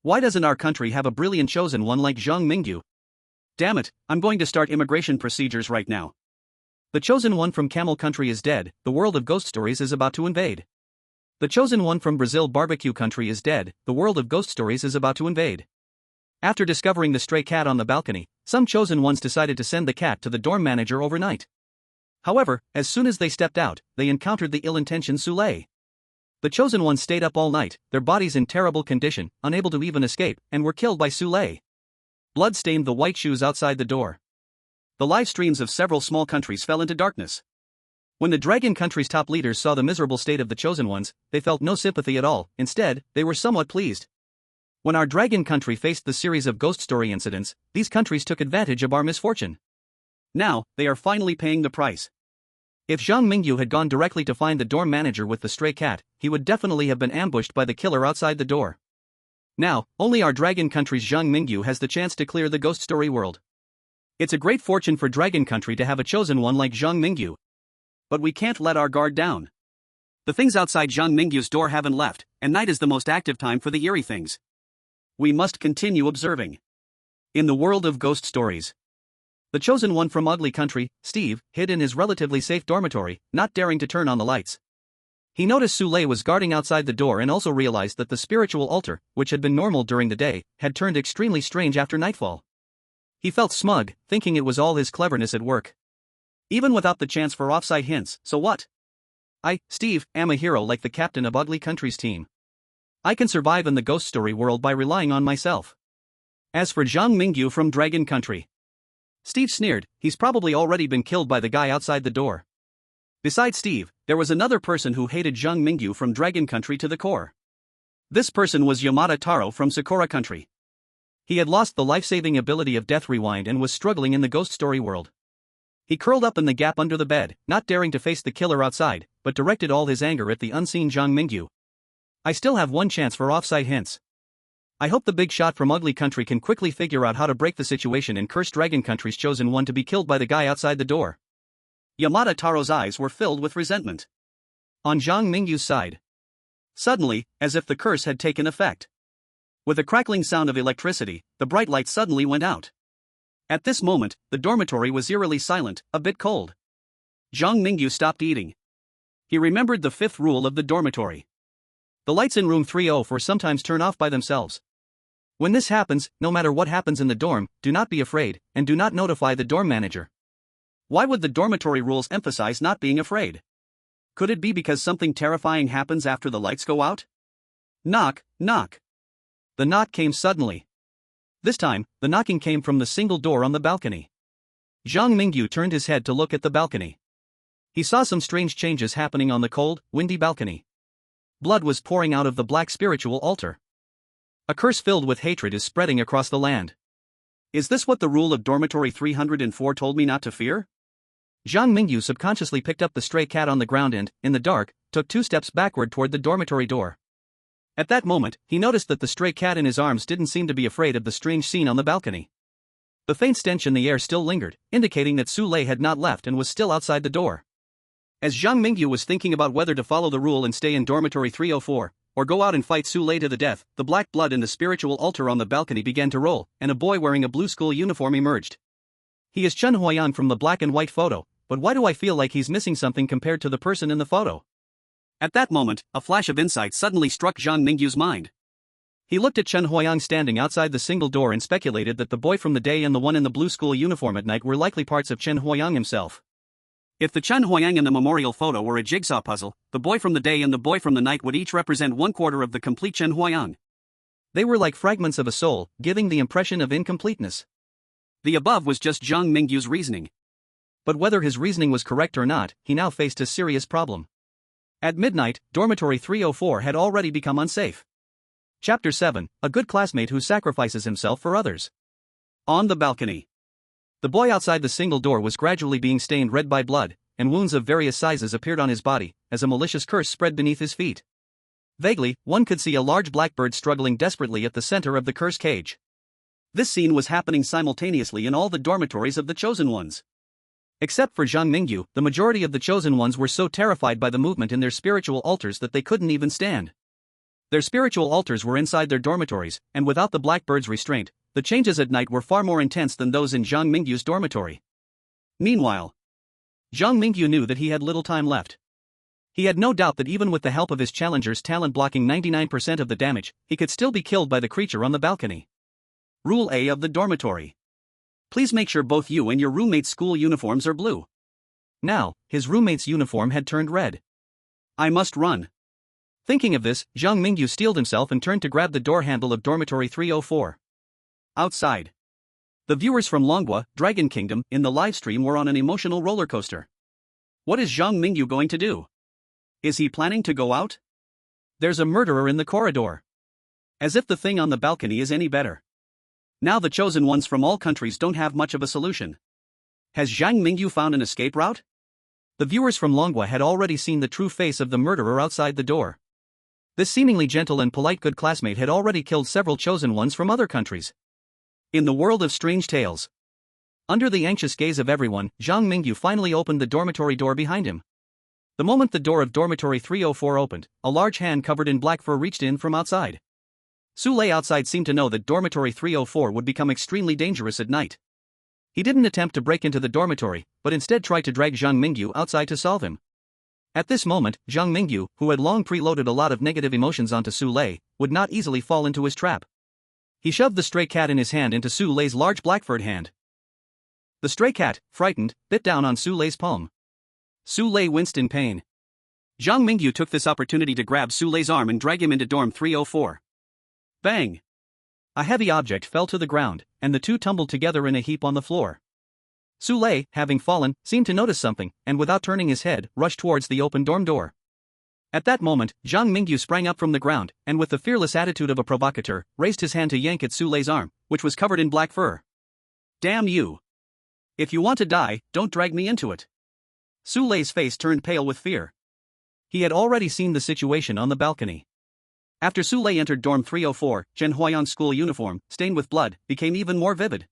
Speaker 1: Why doesn't our country have a brilliant chosen one like Zhang Mingyu? Damn it, I'm going to start immigration procedures right now. The chosen one from Camel Country is dead, the world of ghost stories is about to invade. The chosen one from Brazil Barbecue Country is dead, the world of ghost stories is about to invade. After discovering the stray cat on the balcony, some chosen ones decided to send the cat to the dorm manager overnight. However, as soon as they stepped out, they encountered the ill-intentioned Sule. The chosen ones stayed up all night, their bodies in terrible condition, unable to even escape, and were killed by Sule. Blood stained the white shoes outside the door. The live streams of several small countries fell into darkness. When the Dragon country's top leaders saw the miserable state of the chosen ones, they felt no sympathy at all. Instead, they were somewhat pleased. When our Dragon country faced the series of ghost story incidents, these countries took advantage of our misfortune. Now, they are finally paying the price. If Zhang Mingyu had gone directly to find the dorm manager with the stray cat, he would definitely have been ambushed by the killer outside the door. Now, only our Dragon country's Zhang Mingyu has the chance to clear the ghost story world. It's a great fortune for Dragon country to have a chosen one like Zhang Mingyu. But we can't let our guard down. The things outside Zhang Mingyu's door haven't left, and night is the most active time for the eerie things. We must continue observing. In the world of ghost stories, the chosen one from Ugly Country, Steve, hid in his relatively safe dormitory, not daring to turn on the lights. He noticed Sule was guarding outside the door and also realized that the spiritual altar, which had been normal during the day, had turned extremely strange after nightfall. He felt smug, thinking it was all his cleverness at work. Even without the chance for offside hints, so what? I, Steve, am a hero like the captain of Ugly Country's team. I can survive in the ghost story world by relying on myself. As for Zhang Mingyu from Dragon Country, Steve sneered, he's probably already been killed by the guy outside the door. Besides Steve, there was another person who hated Zhang Mingyu from Dragon Country to the core. This person was Yamada Taro from Sakura Country. He had lost the life-saving ability of Death Rewind and was struggling in the ghost story world. He curled up in the gap under the bed, not daring to face the killer outside, but directed all his anger at the unseen Zhang Mingyu. I still have one chance for offside hints. I hope the big shot from Ugly Country can quickly figure out how to break the situation and curse Dragon Country's chosen one to be killed by the guy outside the door. Yamada Taro's eyes were filled with resentment. On Zhang Mingyu's side, suddenly, as if the curse had taken effect, with a crackling sound of electricity, the bright light suddenly went out. At this moment, the dormitory was eerily silent, a bit cold. Zhang Mingyu stopped eating. He remembered the fifth rule of the dormitory. The lights in room 304 sometimes turn off by themselves. When this happens, no matter what happens in the dorm, do not be afraid, and do not notify the dorm manager. Why would the dormitory rules emphasize not being afraid? Could it be because something terrifying happens after the lights go out? Knock, knock. The knock came suddenly. This time, the knocking came from the single door on the balcony. Zhang Mingyu turned his head to look at the balcony. He saw some strange changes happening on the cold, windy balcony. Blood was pouring out of the black spiritual altar. A curse filled with hatred is spreading across the land. Is this what the rule of Dormitory 304 told me not to fear? Zhang Mingyu subconsciously picked up the stray cat on the ground and, in the dark, took 2 steps backward toward the dormitory door. At that moment, he noticed that the stray cat in his arms didn't seem to be afraid of the strange scene on the balcony. The faint stench in the air still lingered, indicating that Sule had not left and was still outside the door. As Zhang Mingyu was thinking about whether to follow the rule and stay in Dormitory 304, or go out and fight Sule to the death, the black blood in the spiritual altar on the balcony began to roll, and a boy wearing a blue school uniform emerged. He is Chen Huayan from the black and white photo, but why do I feel like he's missing something compared to the person in the photo? At that moment, a flash of insight suddenly struck Zhang Mingyu's mind. He looked at Chen Huayan standing outside the single door and speculated that the boy from the day and the one in the blue school uniform at night were likely parts of Chen Huayan himself. If the Chen Huayang in the memorial photo were a jigsaw puzzle, the boy from the day and the boy from the night would each represent 1/4 of the complete Chen Huayang. They were like fragments of a soul, giving the impression of incompleteness. The above was just Zhang Mingyu's reasoning. But whether his reasoning was correct or not, he now faced a serious problem. At midnight, Dormitory 304 had already become unsafe. Chapter 7, A Good Classmate Who Sacrifices Himself for Others. On the balcony. The boy outside the single door was gradually being stained red by blood, and wounds of various sizes appeared on his body, as a malicious curse spread beneath his feet. Vaguely, one could see a large blackbird struggling desperately at the center of the curse cage. This scene was happening simultaneously in all the dormitories of the Chosen Ones. Except for Zhang Mingyu, the majority of the Chosen Ones were so terrified by the movement in their spiritual altars that they couldn't even stand. Their spiritual altars were inside their dormitories, and without the blackbird's restraint, the changes at night were far more intense than those in Zhang Mingyu's dormitory. Meanwhile, Zhang Mingyu knew that he had little time left. He had no doubt that even with the help of his challenger's talent blocking 99% of the damage, he could still be killed by the creature on the balcony. Rule A of the dormitory. Please make sure both you and your roommate's school uniforms are blue. Now, his roommate's uniform had turned red. I must run. Thinking of this, Zhang Mingyu steeled himself and turned to grab the door handle of dormitory 304. Outside. The viewers from Longwa, Dragon Kingdom, in the livestream were on an emotional roller coaster. What is Zhang Mingyu going to do? Is he planning to go out? There's a murderer in the corridor. As if the thing on the balcony is any better. Now the chosen ones from all countries don't have much of a solution. Has Zhang Mingyu found an escape route? The viewers from Longwa had already seen the true face of the murderer outside the door. This seemingly gentle and polite good classmate had already killed several chosen ones from other countries. In the world of strange tales. Under the anxious gaze of everyone, Zhang Mingyu finally opened the dormitory door behind him. The moment the door of dormitory 304 opened, a large hand covered in black fur reached in from outside. Su Lei outside seemed to know that dormitory 304 would become extremely dangerous at night. He didn't attempt to break into the dormitory, but instead tried to drag Zhang Mingyu outside to solve him. At this moment, Zhang Mingyu, who had long preloaded a lot of negative emotions onto Su Lei, would not easily fall into his trap. He shoved the stray cat in his hand into Su Lei's large black-furred hand. The stray cat, frightened, bit down on Su Lei's palm. Su Lei winced in pain. Zhang Mingyu took this opportunity to grab Su Lei's arm and drag him into dorm 304. Bang! A heavy object fell to the ground, and the two tumbled together in a heap on the floor. Su Lei, having fallen, seemed to notice something, and without turning his head, rushed towards the open dorm door. At that moment, Zhang Mingyu sprang up from the ground, and with the fearless attitude of a provocateur, raised his hand to yank at Su Lei's arm, which was covered in black fur. Damn you! If you want to die, don't drag me into it. Su Lei's face turned pale with fear. He had already seen the situation on the balcony. After Su Lei entered dorm 304, Chen Huayang's school uniform, stained with blood, became even more vivid.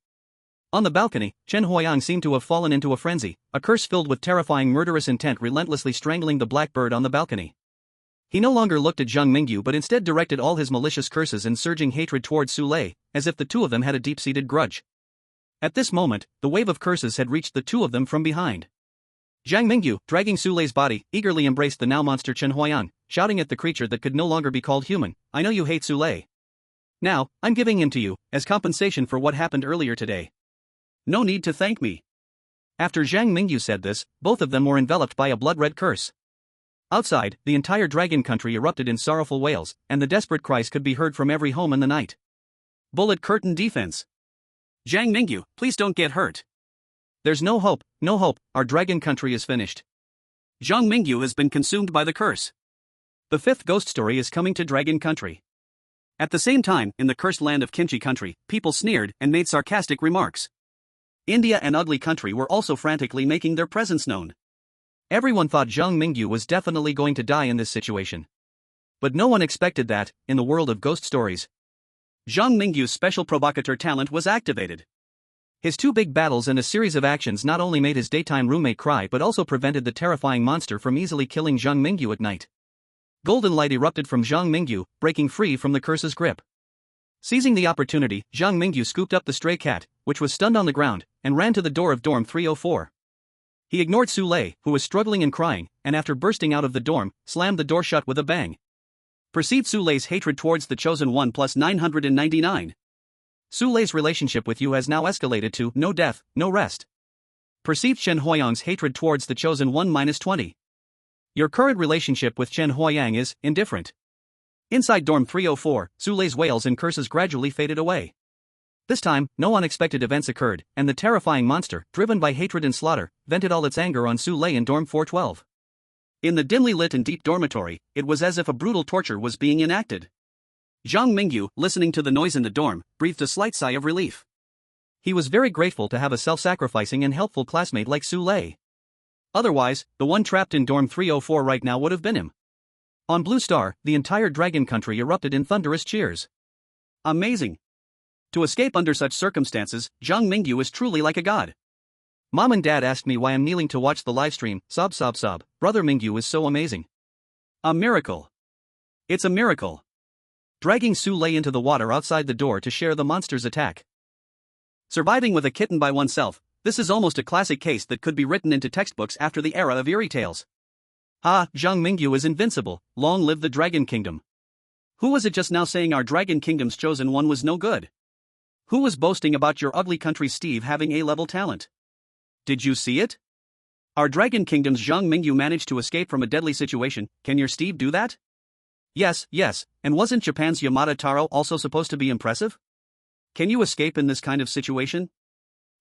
Speaker 1: On the balcony, Chen Huayang seemed to have fallen into a frenzy, a curse filled with terrifying murderous intent relentlessly strangling the black bird on the balcony. He no longer looked at Zhang Mingyu but instead directed all his malicious curses and surging hatred towards Su Lei, as if the two of them had a deep-seated grudge. At this moment, the wave of curses had reached the two of them from behind. Zhang Mingyu, dragging Su Lei's body, eagerly embraced the now-monster Chen Huayang, shouting at the creature that could no longer be called human, "I know you hate Su Lei. Now, I'm giving him to you, as compensation for what happened earlier today. No need to thank me." After Zhang Mingyu said this, both of them were enveloped by a blood-red curse. Outside, the entire dragon country erupted in sorrowful wails, and the desperate cries could be heard from every home in the night. Bullet curtain defense. Zhang Mingyu, please don't get hurt. There's no hope, our dragon country is finished. Zhang Mingyu has been consumed by the curse. The fifth ghost story is coming to Dragon Country. At the same time, in the cursed land of Kimchi Country, people sneered and made sarcastic remarks. India and Ugly Country were also frantically making their presence known. Everyone thought Zhang Mingyu was definitely going to die in this situation. But no one expected that, in the world of ghost stories, Zhang Mingyu's special provocateur talent was activated. His two big battles and a series of actions not only made his daytime roommate cry but also prevented the terrifying monster from easily killing Zhang Mingyu at night. Golden light erupted from Zhang Mingyu, breaking free from the curse's grip. Seizing the opportunity, Zhang Mingyu scooped up the stray cat, which was stunned on the ground, and ran to the door of dorm 304. He ignored Su Lei, who was struggling and crying, and after bursting out of the dorm, slammed the door shut with a bang. Perceived Su Lei's hatred towards the Chosen One plus 999. Su Lei's relationship with you has now escalated to no death, no rest. Perceived Chen Huayang's hatred towards the Chosen One minus 20. Your current relationship with Chen Huayang is indifferent. Inside dorm 304, Su Lei's wails and curses gradually faded away. This time, no unexpected events occurred, and the terrifying monster, driven by hatred and slaughter, vented all its anger on Su Lei in dorm 412. In the dimly lit and deep dormitory, it was as if a brutal torture was being enacted. Zhang Mingyu, listening to the noise in the dorm, breathed a slight sigh of relief. He was very grateful to have a self-sacrificing and helpful classmate like Su Lei. Otherwise, the one trapped in dorm 304 right now would have been him. On Blue Star, the entire dragon country erupted in thunderous cheers. Amazing! To escape under such circumstances, Zhang Mingyu is truly like a god. Mom and Dad asked me why I'm kneeling to watch the livestream, sob. Brother Mingyu is so amazing. A miracle. It's a miracle. Dragging Su Lei into the water outside the door to share the monster's attack. Surviving with a kitten by oneself, this is almost a classic case that could be written into textbooks after the era of eerie tales. Ah, Zhang Mingyu is invincible, long live the Dragon Kingdom. Who was it just now saying our Dragon Kingdom's chosen one was no good? Who was boasting about your ugly country Steve having A-level talent? Did you see it? Our Dragon Kingdom's Zhang Mingyu managed to escape from a deadly situation. Can your Steve do that? Yes, and wasn't Japan's Yamada Taro also supposed to be impressive? Can you escape in this kind of situation?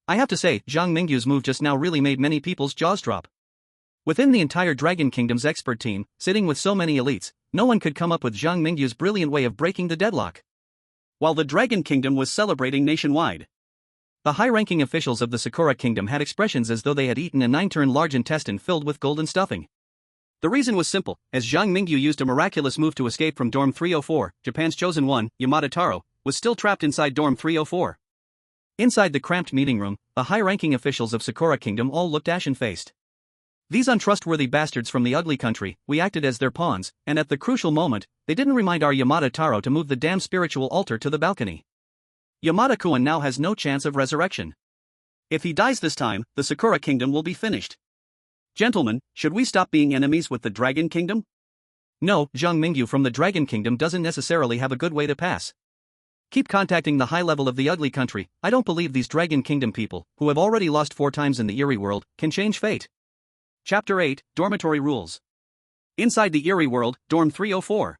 Speaker 1: I have to say, Zhang Mingyu's move just now really made many people's jaws drop. Within the entire Dragon Kingdom's expert team, sitting with so many elites, no one could come up with Zhang Mingyu's brilliant way of breaking the deadlock. While the Dragon Kingdom was celebrating nationwide, the high-ranking officials of the Sakura Kingdom had expressions as though they had eaten a 9-turn large intestine filled with golden stuffing. The reason was simple, as Zhang Mingyu used a miraculous move to escape from Dorm 304, Japan's chosen one, Yamada Taro, was still trapped inside Dorm 304. Inside the cramped meeting room, the high-ranking officials of Sakura Kingdom all looked ashen-faced. These untrustworthy bastards from the ugly country, we acted as their pawns, and at the crucial moment, they didn't remind our Yamada Taro to move the damn spiritual altar to the balcony. Yamada-kun now has no chance of resurrection. If he dies this time, the Sakura Kingdom will be finished. Gentlemen, should we stop being enemies with the Dragon Kingdom? No, Zhang Mingyu from the Dragon Kingdom doesn't necessarily have a good way to pass. Keep contacting the high level of the ugly country. I don't believe these Dragon Kingdom people, who have already lost 4 times in the Eerie world, can change fate. Chapter 8, Dormitory Rules. Inside the Eerie world, Dorm 304.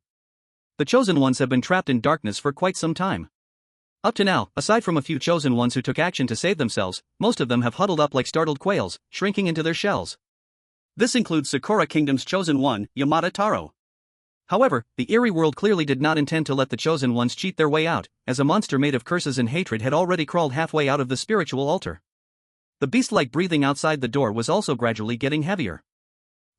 Speaker 1: The Chosen Ones have been trapped in darkness for quite some time. Up to now, aside from a few chosen ones who took action to save themselves, most of them have huddled up like startled quails, shrinking into their shells. This includes Sakura Kingdom's chosen one, Yamada Taro. However, the Eerie world clearly did not intend to let the chosen ones cheat their way out, as a monster made of curses and hatred had already crawled halfway out of the spiritual altar. The beast-like breathing outside the door was also gradually getting heavier.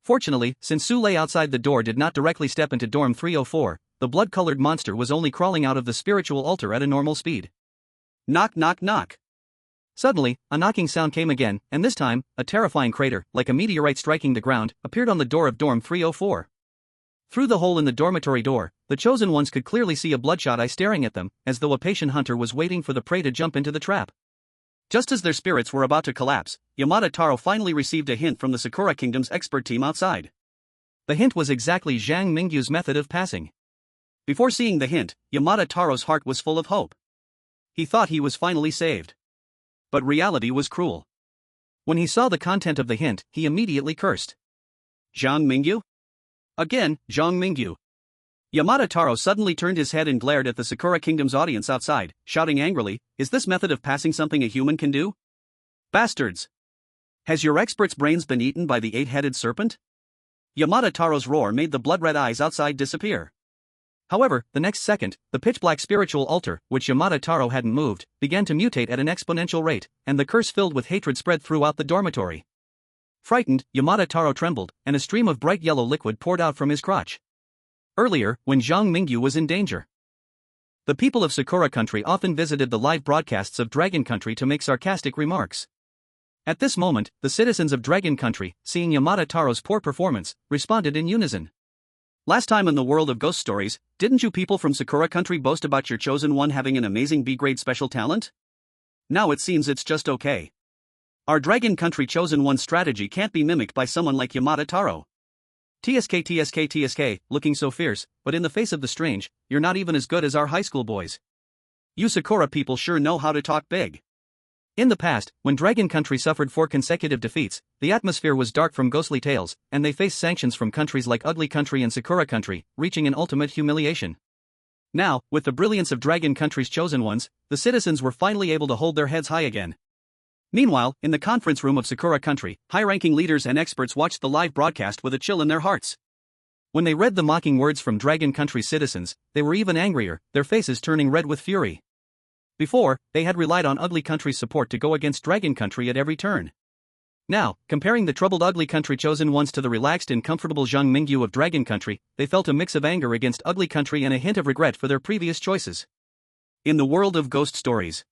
Speaker 1: Fortunately, since Su lay outside the door did not directly step into Dorm 304, the blood-colored monster was only crawling out of the spiritual altar at a normal speed. Knock knock knock. Suddenly, a knocking sound came again, and this time, a terrifying crater, like a meteorite striking the ground, appeared on the door of Dorm 304. Through the hole in the dormitory door, the chosen ones could clearly see a bloodshot eye staring at them, as though a patient hunter was waiting for the prey to jump into the trap. Just as their spirits were about to collapse, Yamada Taro finally received a hint from the Sakura Kingdom's expert team outside. The hint was exactly Zhang Mingyu's method of passing. Before seeing the hint, Yamada Taro's heart was full of hope. He thought he was finally saved. But reality was cruel. When he saw the content of the hint, he immediately cursed. Zhang Mingyu? Again, Zhang Mingyu. Yamada Taro suddenly turned his head and glared at the Sakura Kingdom's audience outside, shouting angrily, "Is this method of passing something a human can do? Bastards! Has your expert's brains been eaten by the 8-headed serpent?" Yamada Taro's roar made the blood-red eyes outside disappear. However, the next second, the pitch-black spiritual altar, which Yamada Taro hadn't moved, began to mutate at an exponential rate, and the curse filled with hatred spread throughout the dormitory. Frightened, Yamada Taro trembled, and a stream of bright yellow liquid poured out from his crotch. Earlier, when Zhang Mingyu was in danger, the people of Sakura Country often visited the live broadcasts of Dragon Country to make sarcastic remarks. At this moment, the citizens of Dragon Country, seeing Yamada Taro's poor performance, responded in unison. Last time in the world of ghost stories, didn't you people from Sakura Country boast about your chosen one having an amazing B-grade special talent? Now it seems it's just okay. Our Dragon Country chosen one strategy can't be mimicked by someone like Yamada Taro. TSK, looking so fierce, but in the face of the strange, you're not even as good as our high school boys. You Sakura people sure know how to talk big. In the past, when Dragon Country suffered 4 consecutive defeats, the atmosphere was dark from ghostly tales, and they faced sanctions from countries like Ugly Country and Sakura Country, reaching an ultimate humiliation. Now, with the brilliance of Dragon Country's chosen ones, the citizens were finally able to hold their heads high again. Meanwhile, in the conference room of Sakura Country, high-ranking leaders and experts watched the live broadcast with a chill in their hearts. When they read the mocking words from Dragon Country's citizens, they were even angrier, their faces turning red with fury. Before, they had relied on Ugly Country's support to go against Dragon Country at every turn. Now, comparing the troubled Ugly Country chosen ones to the relaxed and comfortable Zhang Mingyu of Dragon Country, they felt a mix of anger against Ugly Country and a hint of regret for their previous choices. In the world of ghost stories.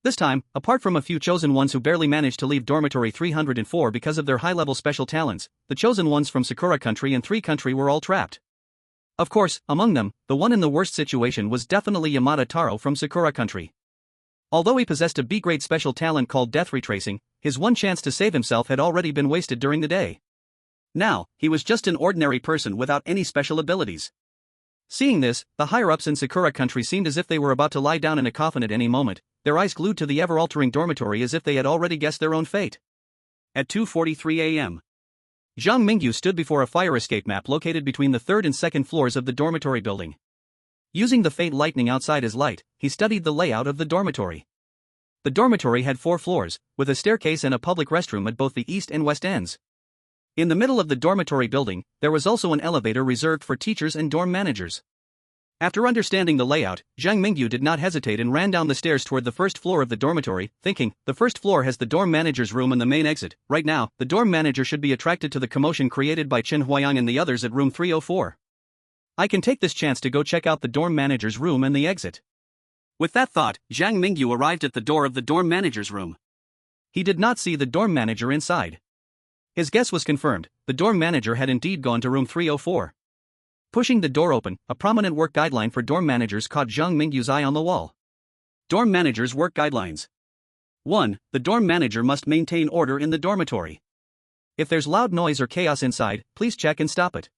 Speaker 1: This time, apart from a few chosen ones who barely managed to leave Dormitory 304 because of their high-level special talents, the chosen ones from Sakura Country and 3 Country were all trapped. Of course, among them, the one in the worst situation was definitely Yamada Taro from Sakura Country. Although he possessed a B-grade special talent called death retracing, his one chance to save himself had already been wasted during the day. Now, he was just an ordinary person without any special abilities. Seeing this, the higher-ups in Sakura Country seemed as if they were about to lie down in a coffin at any moment, their eyes glued to the ever-altering dormitory as if they had already guessed their own fate. At 2:43 a.m. Zhang Mingyu stood before a fire escape map located between the third and second floors of the dormitory building. Using the faint lightning outside as light, he studied the layout of the dormitory. The dormitory had 4 floors, with a staircase and a public restroom at both the east and west ends. In the middle of the dormitory building, there was also an elevator reserved for teachers and dorm managers. After understanding the layout, Zhang Mingyu did not hesitate and ran down the stairs toward the first floor of the dormitory, thinking, the first floor has the dorm manager's room and the main exit. Right now, the dorm manager should be attracted to the commotion created by Chen Huayang and the others at room 304. I can take this chance to go check out the dorm manager's room and the exit. With that thought, Zhang Mingyu arrived at the door of the dorm manager's room. He did not see the dorm manager inside. His guess was confirmed, the dorm manager had indeed gone to room 304. Pushing the door open, a prominent work guideline for dorm managers caught Zhang Mingyu's eye on the wall. Dorm managers' work guidelines. 1. The dorm manager must maintain order in the dormitory. If there's loud noise or chaos inside, please check and stop it.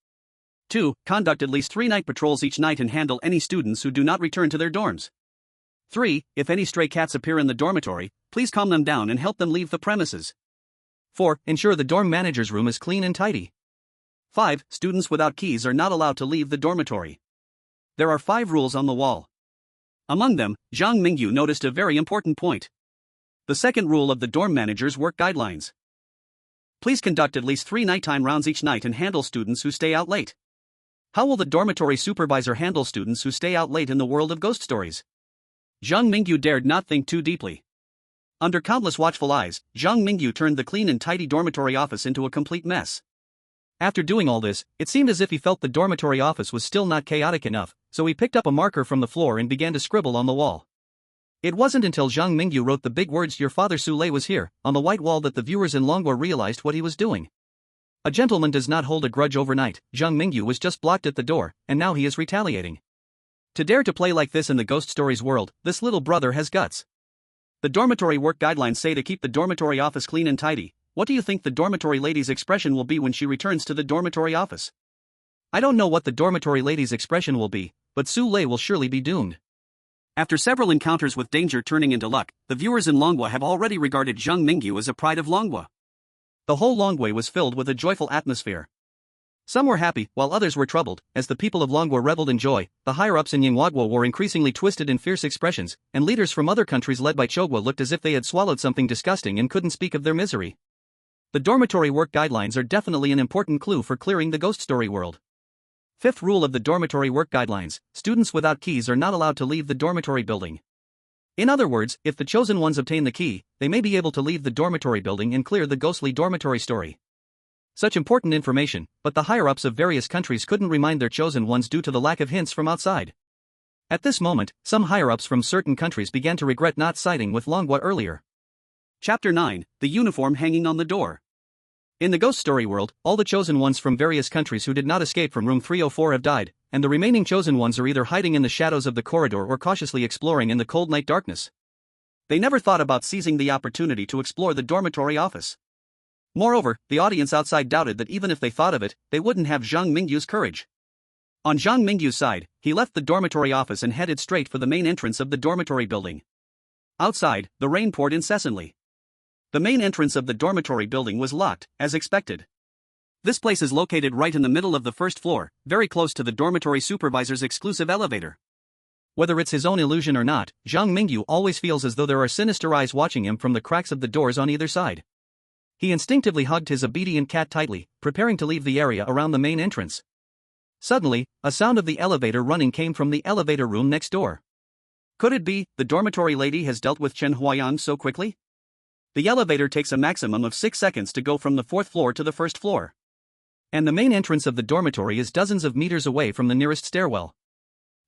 Speaker 1: 2. Conduct at least 3 night patrols each night and handle any students who do not return to their dorms. 3. If any stray cats appear in the dormitory, please calm them down and help them leave the premises. 4. Ensure the dorm manager's room is clean and tidy. 5. Students without keys are not allowed to leave the dormitory. There are 5 rules on the wall. Among them, Zhang Mingyu noticed a very important point. The second rule of the dorm manager's work guidelines. Please conduct at least 3 nighttime rounds each night and handle students who stay out late. How will the dormitory supervisor handle students who stay out late in the world of ghost stories? Zhang Mingyu dared not think too deeply. Under countless watchful eyes, Zhang Mingyu turned the clean and tidy dormitory office into a complete mess. After doing all this, it seemed as if he felt the dormitory office was still not chaotic enough, so he picked up a marker from the floor and began to scribble on the wall. It wasn't until Zhang Mingyu wrote the big words "Your father Sule was here" on the white wall that the viewers in Longwa realized what he was doing. A gentleman does not hold a grudge overnight. Zhang Mingyu was just blocked at the door, and now he is retaliating. To dare to play like this in the ghost stories world, this little brother has guts. The dormitory work guidelines say to keep the dormitory office clean and tidy. What do you think the dormitory lady's expression will be when she returns to the dormitory office? I don't know what the dormitory lady's expression will be, but Su Lei will surely be doomed. After several encounters with danger turning into luck, the viewers in Longwa have already regarded Zhang Mingyu as a pride of Longwa. The whole Longwa was filled with a joyful atmosphere. Some were happy, while others were troubled, as the people of Longwa reveled in joy. The higher-ups in Yinghuagua wore increasingly twisted and fierce expressions, and leaders from other countries led by Chogwa looked as if they had swallowed something disgusting and couldn't speak of their misery. The dormitory work guidelines are definitely an important clue for clearing the ghost story world. Fifth rule of the dormitory work guidelines: students without keys are not allowed to leave the dormitory building. In other words, if the chosen ones obtain the key, they may be able to leave the dormitory building and clear the ghostly dormitory story. Such important information, but the higher-ups of various countries couldn't remind their chosen ones due to the lack of hints from outside. At this moment, some higher-ups from certain countries began to regret not siding with Longwa earlier. Chapter 9: The Uniform Hanging on the Door. In the ghost story world, all the chosen ones from various countries who did not escape from room 304 have died, and the remaining chosen ones are either hiding in the shadows of the corridor or cautiously exploring in the cold night darkness. They never thought about seizing the opportunity to explore the dormitory office. Moreover, the audience outside doubted that even if they thought of it, they wouldn't have Zhang Mingyu's courage. On Zhang Mingyu's side, he left the dormitory office and headed straight for the main entrance of the dormitory building. Outside, the rain poured incessantly. The main entrance of the dormitory building was locked, as expected. This place is located right in the middle of the first floor, very close to the dormitory supervisor's exclusive elevator. Whether it's his own illusion or not, Zhang Mingyu always feels as though there are sinister eyes watching him from the cracks of the doors on either side. He instinctively hugged his obedient cat tightly, preparing to leave the area around the main entrance. Suddenly, a sound of the elevator running came from the elevator room next door. Could it be the dormitory lady has dealt with Chen Huayang so quickly? The elevator takes a maximum of 6 seconds to go from the 4th floor to the 1st floor. And the main entrance of the dormitory is dozens of meters away from the nearest stairwell.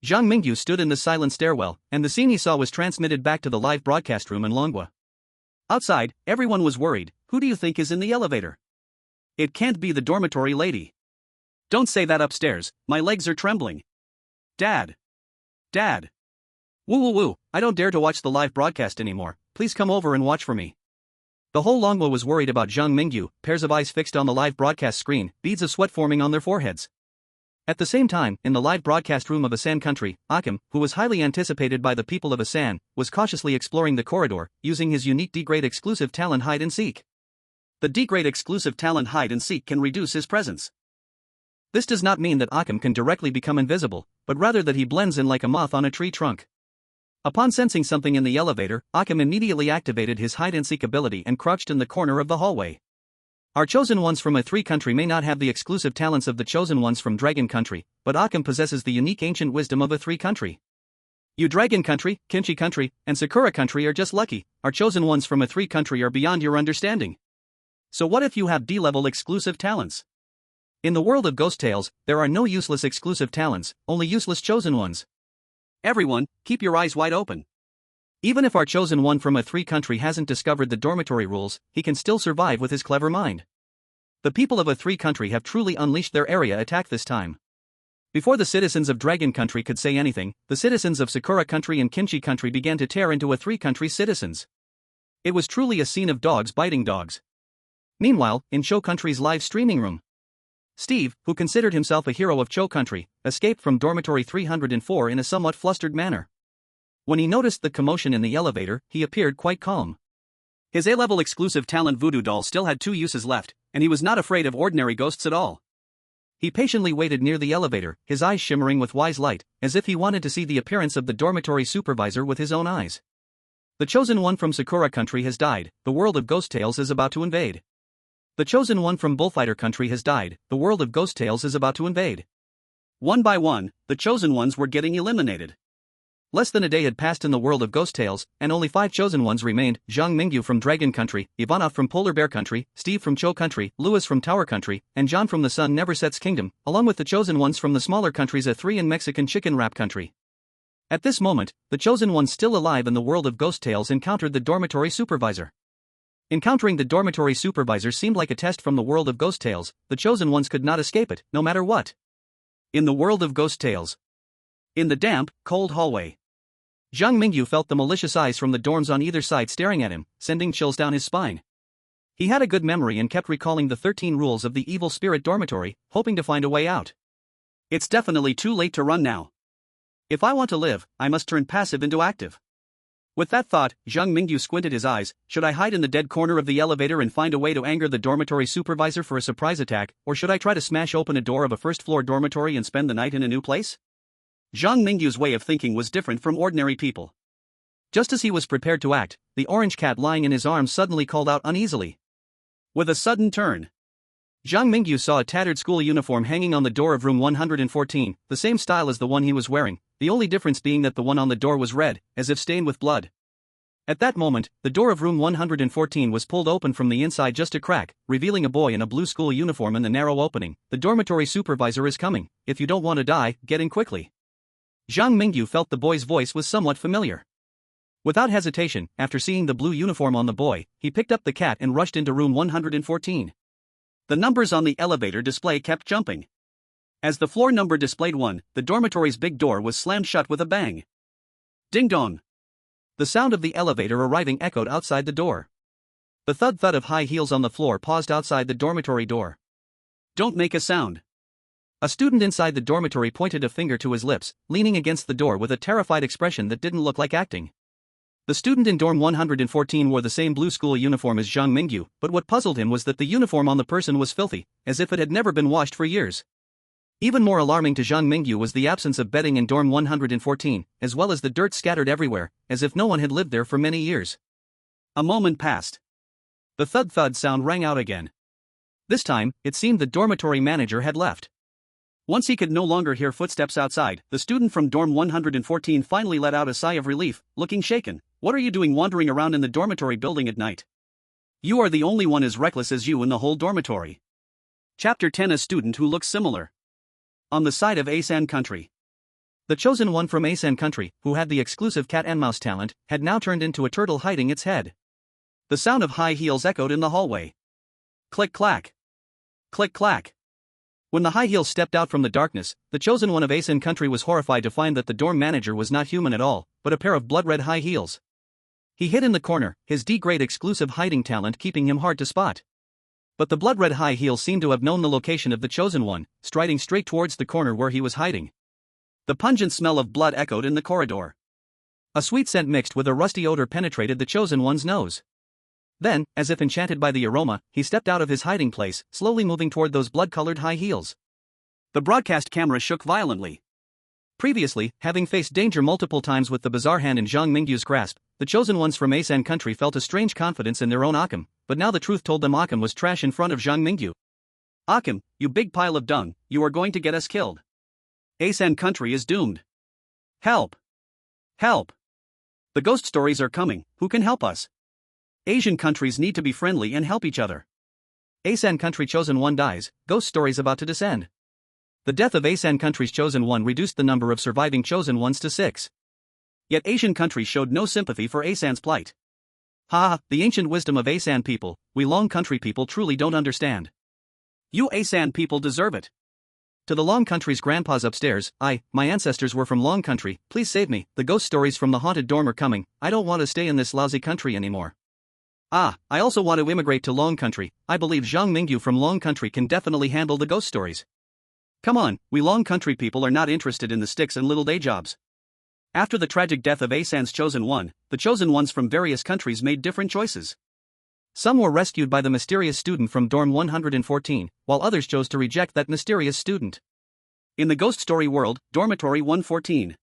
Speaker 1: Zhang Mingyu stood in the silent stairwell, and the scene he saw was transmitted back to the live broadcast room in Longwa. Outside, everyone was worried. Who do you think is in the elevator? It can't be the dormitory lady. Don't say that upstairs, my legs are trembling. Dad. Dad. Woo woo woo, I don't dare to watch the live broadcast anymore, please come over and watch for me. The whole Longwa was worried about Zhang Mingyu, pairs of eyes fixed on the live broadcast screen, beads of sweat forming on their foreheads. At the same time, in the live broadcast room of Asan country, Akim, who was highly anticipated by the people of Asan, was cautiously exploring the corridor, using his unique D-grade exclusive talent hide and seek. The D-grade exclusive talent hide and seek can reduce his presence. This does not mean that Akim can directly become invisible, but rather that he blends in like a moth on a tree trunk. Upon sensing something in the elevator, Akim immediately activated his hide and seek ability and crouched in the corner of the hallway. Our chosen ones from A3 country may not have the exclusive talents of the chosen ones from Dragon country, but Akim possesses the unique ancient wisdom of A3 country. You Dragon country, Kimchi country, and Sakura country are just lucky. Our chosen ones from A3 country are beyond your understanding. So what if you have D-level exclusive talents? In the world of Ghost Tales, there are no useless exclusive talents, only useless chosen ones. Everyone, keep your eyes wide open. Even if our chosen one from A3 country hasn't discovered the dormitory rules, he can still survive with his clever mind. The people of A3 country have truly unleashed their area attack this time. Before the citizens of Dragon country could say anything, the citizens of Sakura country and Kimchi country began to tear into A3 country's citizens. It was truly a scene of dogs biting dogs. Meanwhile, in Cho country's live streaming room, Steve, who considered himself a hero of Cho country, escaped from dormitory 304 in a somewhat flustered manner. When he noticed the commotion in the elevator, he appeared quite calm. His A-level exclusive talent voodoo doll still had 2 uses left, and he was not afraid of ordinary ghosts at all. He patiently waited near the elevator, his eyes shimmering with wise light, as if he wanted to see the appearance of the dormitory supervisor with his own eyes. The chosen one from Sakura country has died, the world of Ghost Tales is about to invade. The chosen one from Bullfighter country has died, the world of Ghost Tales is about to invade. One by one, the chosen ones were getting eliminated. Less than a day had passed in the world of Ghost Tales, and only 5 chosen ones remained: Zhang Mingyu from Dragon country, Ivanov from Polar Bear country, Steve from Cho country, Lewis from Tower country, and John from the Sun Never Sets kingdom, along with the chosen ones from the smaller countries A3 and Mexican Chicken Wrap country. At this moment, the chosen ones still alive in the world of Ghost Tales encountered the dormitory supervisor. Encountering the dormitory supervisor seemed like a test from the world of Ghost Tales. The chosen ones could not escape it, no matter what. In the world of Ghost Tales. In the damp, cold hallway, Zhang Mingyu felt the malicious eyes from the dorms on either side staring at him, sending chills down his spine. He had a good memory and kept recalling the 13 rules of the evil spirit dormitory, hoping to find a way out. It's definitely too late to run now. If I want to live, I must turn passive into active. With that thought, Zhang Mingyu squinted his eyes. Should I hide in the dead corner of the elevator and find a way to anger the dormitory supervisor for a surprise attack, or should I try to smash open a door of a first-floor dormitory and spend the night in a new place? Zhang Mingyu's way of thinking was different from ordinary people. Just as he was prepared to act, the orange cat lying in his arms suddenly called out uneasily. With a sudden turn, Zhang Mingyu saw a tattered school uniform hanging on the door of room 114, the same style as the one he was wearing, the only difference being that the one on the door was red, as if stained with blood. At that moment, the door of room 114 was pulled open from the inside just a crack, revealing a boy in a blue school uniform in the narrow opening. The dormitory supervisor is coming. If you don't want to die, get in quickly. Zhang Mingyu felt the boy's voice was somewhat familiar. Without hesitation, after seeing the blue uniform on the boy, he picked up the cat and rushed into room 114. The numbers on the elevator display kept jumping. As the floor number displayed 1, the dormitory's big door was slammed shut with a bang. Ding dong! The sound of the elevator arriving echoed outside the door. The thud-thud of high heels on the floor paused outside the dormitory door. Don't make a sound. A student inside the dormitory pointed a finger to his lips, leaning against the door with a terrified expression that didn't look like acting. The student in dorm 114 wore the same blue school uniform as Zhang Mingyu, but what puzzled him was that the uniform on the person was filthy, as if it had never been washed for years. Even more alarming to Zhang Mingyu was the absence of bedding in dorm 114, as well as the dirt scattered everywhere, as if no one had lived there for many years. A moment passed. The thud-thud sound rang out again. This time, it seemed the dormitory manager had left. Once he could no longer hear footsteps outside, the student from dorm 114 finally let out a sigh of relief, looking shaken. What are you doing wandering around in the dormitory building at night? You are the only one as reckless as you in the whole dormitory. Chapter 10: A student who looks similar. On the side of Asan country. The chosen one from Asan country, who had the exclusive cat and mouse talent, had now turned into a turtle hiding its head. The sound of high heels echoed in the hallway. Click-clack. Click-clack. When the high heels stepped out from the darkness, the chosen one of Asan country was horrified to find that the dorm manager was not human at all, but a pair of blood-red high heels. He hid in the corner, his D-grade exclusive hiding talent keeping him hard to spot. But the blood-red high heels seemed to have known the location of the chosen one, striding straight towards the corner where he was hiding. The pungent smell of blood echoed in the corridor. A sweet scent mixed with a rusty odor penetrated the chosen one's nose. Then, as if enchanted by the aroma, he stepped out of his hiding place, slowly moving toward those blood-colored high heels. The broadcast camera shook violently. Previously, having faced danger multiple times with the bizarre hand in Zhang Mingyu's grasp, the chosen ones from Asan country felt a strange confidence in their own Occam, but now the truth told them Occam was trash in front of Zhang Mingyu. Occam, you big pile of dung, you are going to get us killed. Asan country is doomed. Help! Help! The ghost stories are coming, who can help us? Asian countries need to be friendly and help each other. Asan country chosen one dies, ghost stories about to descend. The death of Asan country's chosen one reduced the number of surviving chosen ones to 6. Yet Asian countries showed no sympathy for Asan's plight. The ancient wisdom of Asan people, we Long country people truly don't understand. You Asan people deserve it. To the Long country's grandpas upstairs, my ancestors were from Long country, please save me, the ghost stories from the haunted dorm are coming, I don't want to stay in this lousy country anymore. I also want to immigrate to Long country, I believe Zhang Mingyu from Long country can definitely handle the ghost stories. Come on, we Long country people are not interested in the sticks and little day jobs. After the tragic death of Asan's chosen one, the chosen ones from various countries made different choices. Some were rescued by the mysterious student from dorm 114, while others chose to reject that mysterious student. In the ghost story world, dormitory 114.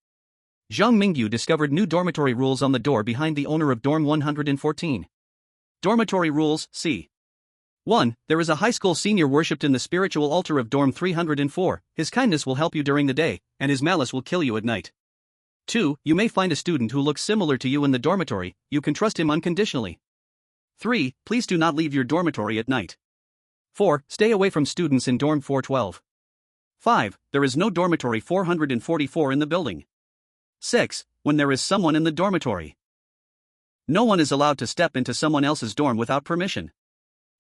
Speaker 1: Zhang Mingyu discovered new dormitory rules on the door behind the owner of dorm 114. Dormitory rules, c. 1. There is a high school senior worshipped in the spiritual altar of dorm 304, his kindness will help you during the day, and his malice will kill you at night. 2. You may find a student who looks similar to you in the dormitory, you can trust him unconditionally. 3. Please do not leave your dormitory at night. 4. Stay away from students in dorm 412. 5. There is no dormitory 444 in the building. 6. When there is someone in the dormitory, no one is allowed to step into someone else's dorm without permission.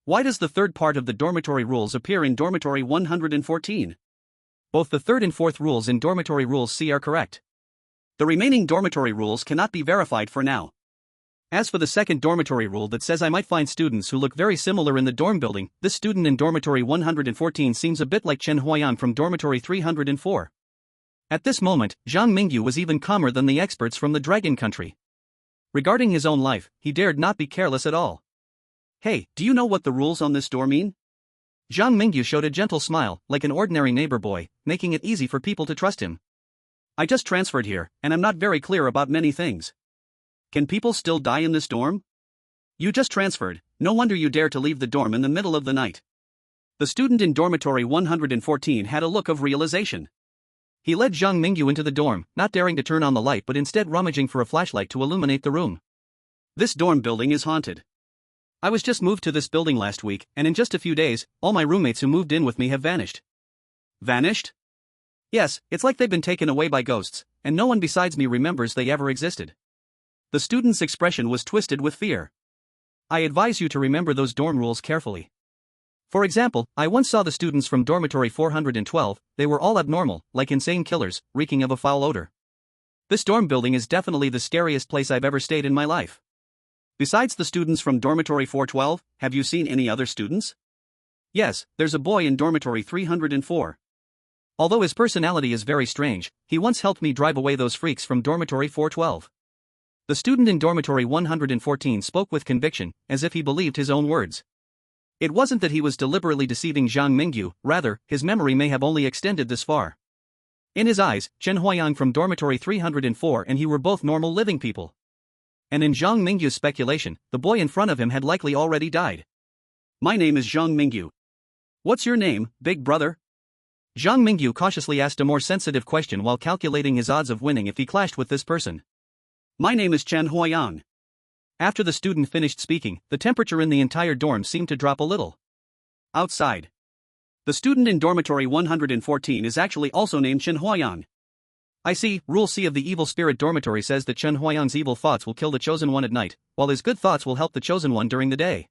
Speaker 1: Why does the third part of the dormitory rules appear in dormitory 114? Both the third and fourth rules in dormitory rules C are correct. The remaining dormitory rules cannot be verified for now. As for the second dormitory rule that says I might find students who look very similar in the dorm building, this student in dormitory 114 seems a bit like Chen Huayan from dormitory 304. At this moment, Zhang Mingyu was even calmer than the experts from the Dragon Country. Regarding his own life, he dared not be careless at all. Hey, do you know what the rules on this door mean? Zhang Mingyu showed a gentle smile, like an ordinary neighbor boy, making it easy for people to trust him. I just transferred here, and I'm not very clear about many things. Can people still die in this dorm? You just transferred, no wonder you dare to leave the dorm in the middle of the night. The student in dormitory 114 had a look of realization. He led Zhang Mingyu into the dorm, not daring to turn on the light but instead rummaging for a flashlight to illuminate the room. This dorm building is haunted. I was just moved to this building last week, and in just a few days, all my roommates who moved in with me have vanished. Vanished? Yes, it's like they've been taken away by ghosts, and no one besides me remembers they ever existed. The student's expression was twisted with fear. I advise you to remember those dorm rules carefully. For example, I once saw the students from dormitory 412, they were all abnormal, like insane killers, reeking of a foul odor. This dorm building is definitely the scariest place I've ever stayed in my life. Besides the students from dormitory 412, have you seen any other students? Yes, there's a boy in dormitory 304. Although his personality is very strange, he once helped me drive away those freaks from dormitory 412. The student in dormitory 114 spoke with conviction, as if he believed his own words. It wasn't that he was deliberately deceiving Zhang Mingyu, rather, his memory may have only extended this far. In his eyes, Chen Huayang from dormitory 304 and he were both normal living people. And in Zhang Mingyu's speculation, the boy in front of him had likely already died. My name is Zhang Mingyu. What's your name, big brother? Zhang Mingyu cautiously asked a more sensitive question while calculating his odds of winning if he clashed with this person. My name is Chen Huayang. After the student finished speaking, the temperature in the entire dorm seemed to drop a little. Outside. The student in dormitory 114 is actually also named Chen Huayang. I see, Rule C of the Evil Spirit Dormitory says that Chen Huayang's evil thoughts will kill the Chosen One at night, while his good thoughts will help the Chosen One during the day.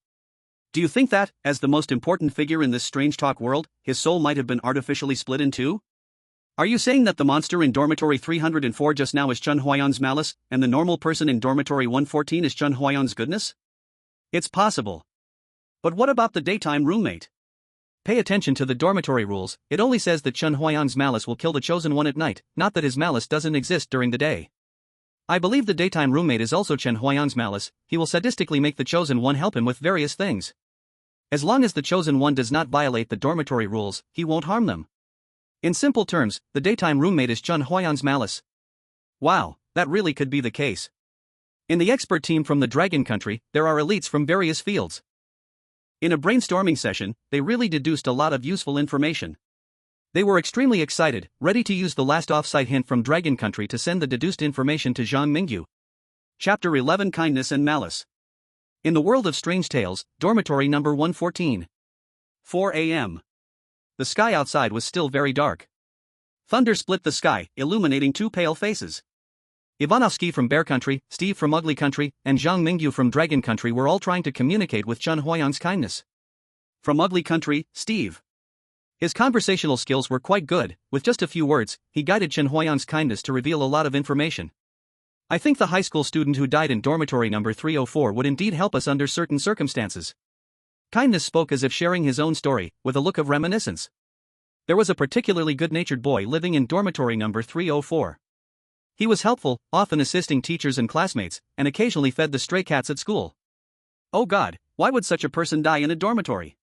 Speaker 1: Do you think that, as the most important figure in this strange talk world, his soul might have been artificially split in two? Are you saying that the monster in dormitory 304 just now is Chen Huayang's malice, and the normal person in dormitory 114 is Chen Huayang's goodness? It's possible. But what about the daytime roommate? Pay attention to the dormitory rules, it only says that Chun Huayang's malice will kill the chosen one at night, not that his malice doesn't exist during the day. I believe the daytime roommate is also Chen Huayang's malice, he will sadistically make the chosen one help him with various things. As long as the chosen one does not violate the dormitory rules, he won't harm them. In simple terms, the daytime roommate is Chun Huayang's malice. Wow, that really could be the case. In the expert team from the Dragon Country, there are elites from various fields. In a brainstorming session, they really deduced a lot of useful information. They were extremely excited, ready to use the last off-site hint from Dragon Country to send the deduced information to Zhang Mingyu. Chapter 11 Kindness and Malice. In the world of strange tales, dormitory number 114. 4 a.m. The sky outside was still very dark. Thunder split the sky, illuminating two pale faces. Ivanovsky from Bear Country, Steve from Ugly Country, and Zhang Mingyu from Dragon Country were all trying to communicate with Chun Huayang's kindness. From Ugly Country, Steve. His conversational skills were quite good, with just a few words, he guided Chen Huayang's kindness to reveal a lot of information. I think the high school student who died in dormitory number 304 would indeed help us under certain circumstances. Kindness spoke as if sharing his own story, with a look of reminiscence. There was a particularly good-natured boy living in dormitory number 304. He was helpful, often assisting teachers and classmates, and occasionally fed the stray cats at school. Oh God, why would such a person die in a dormitory?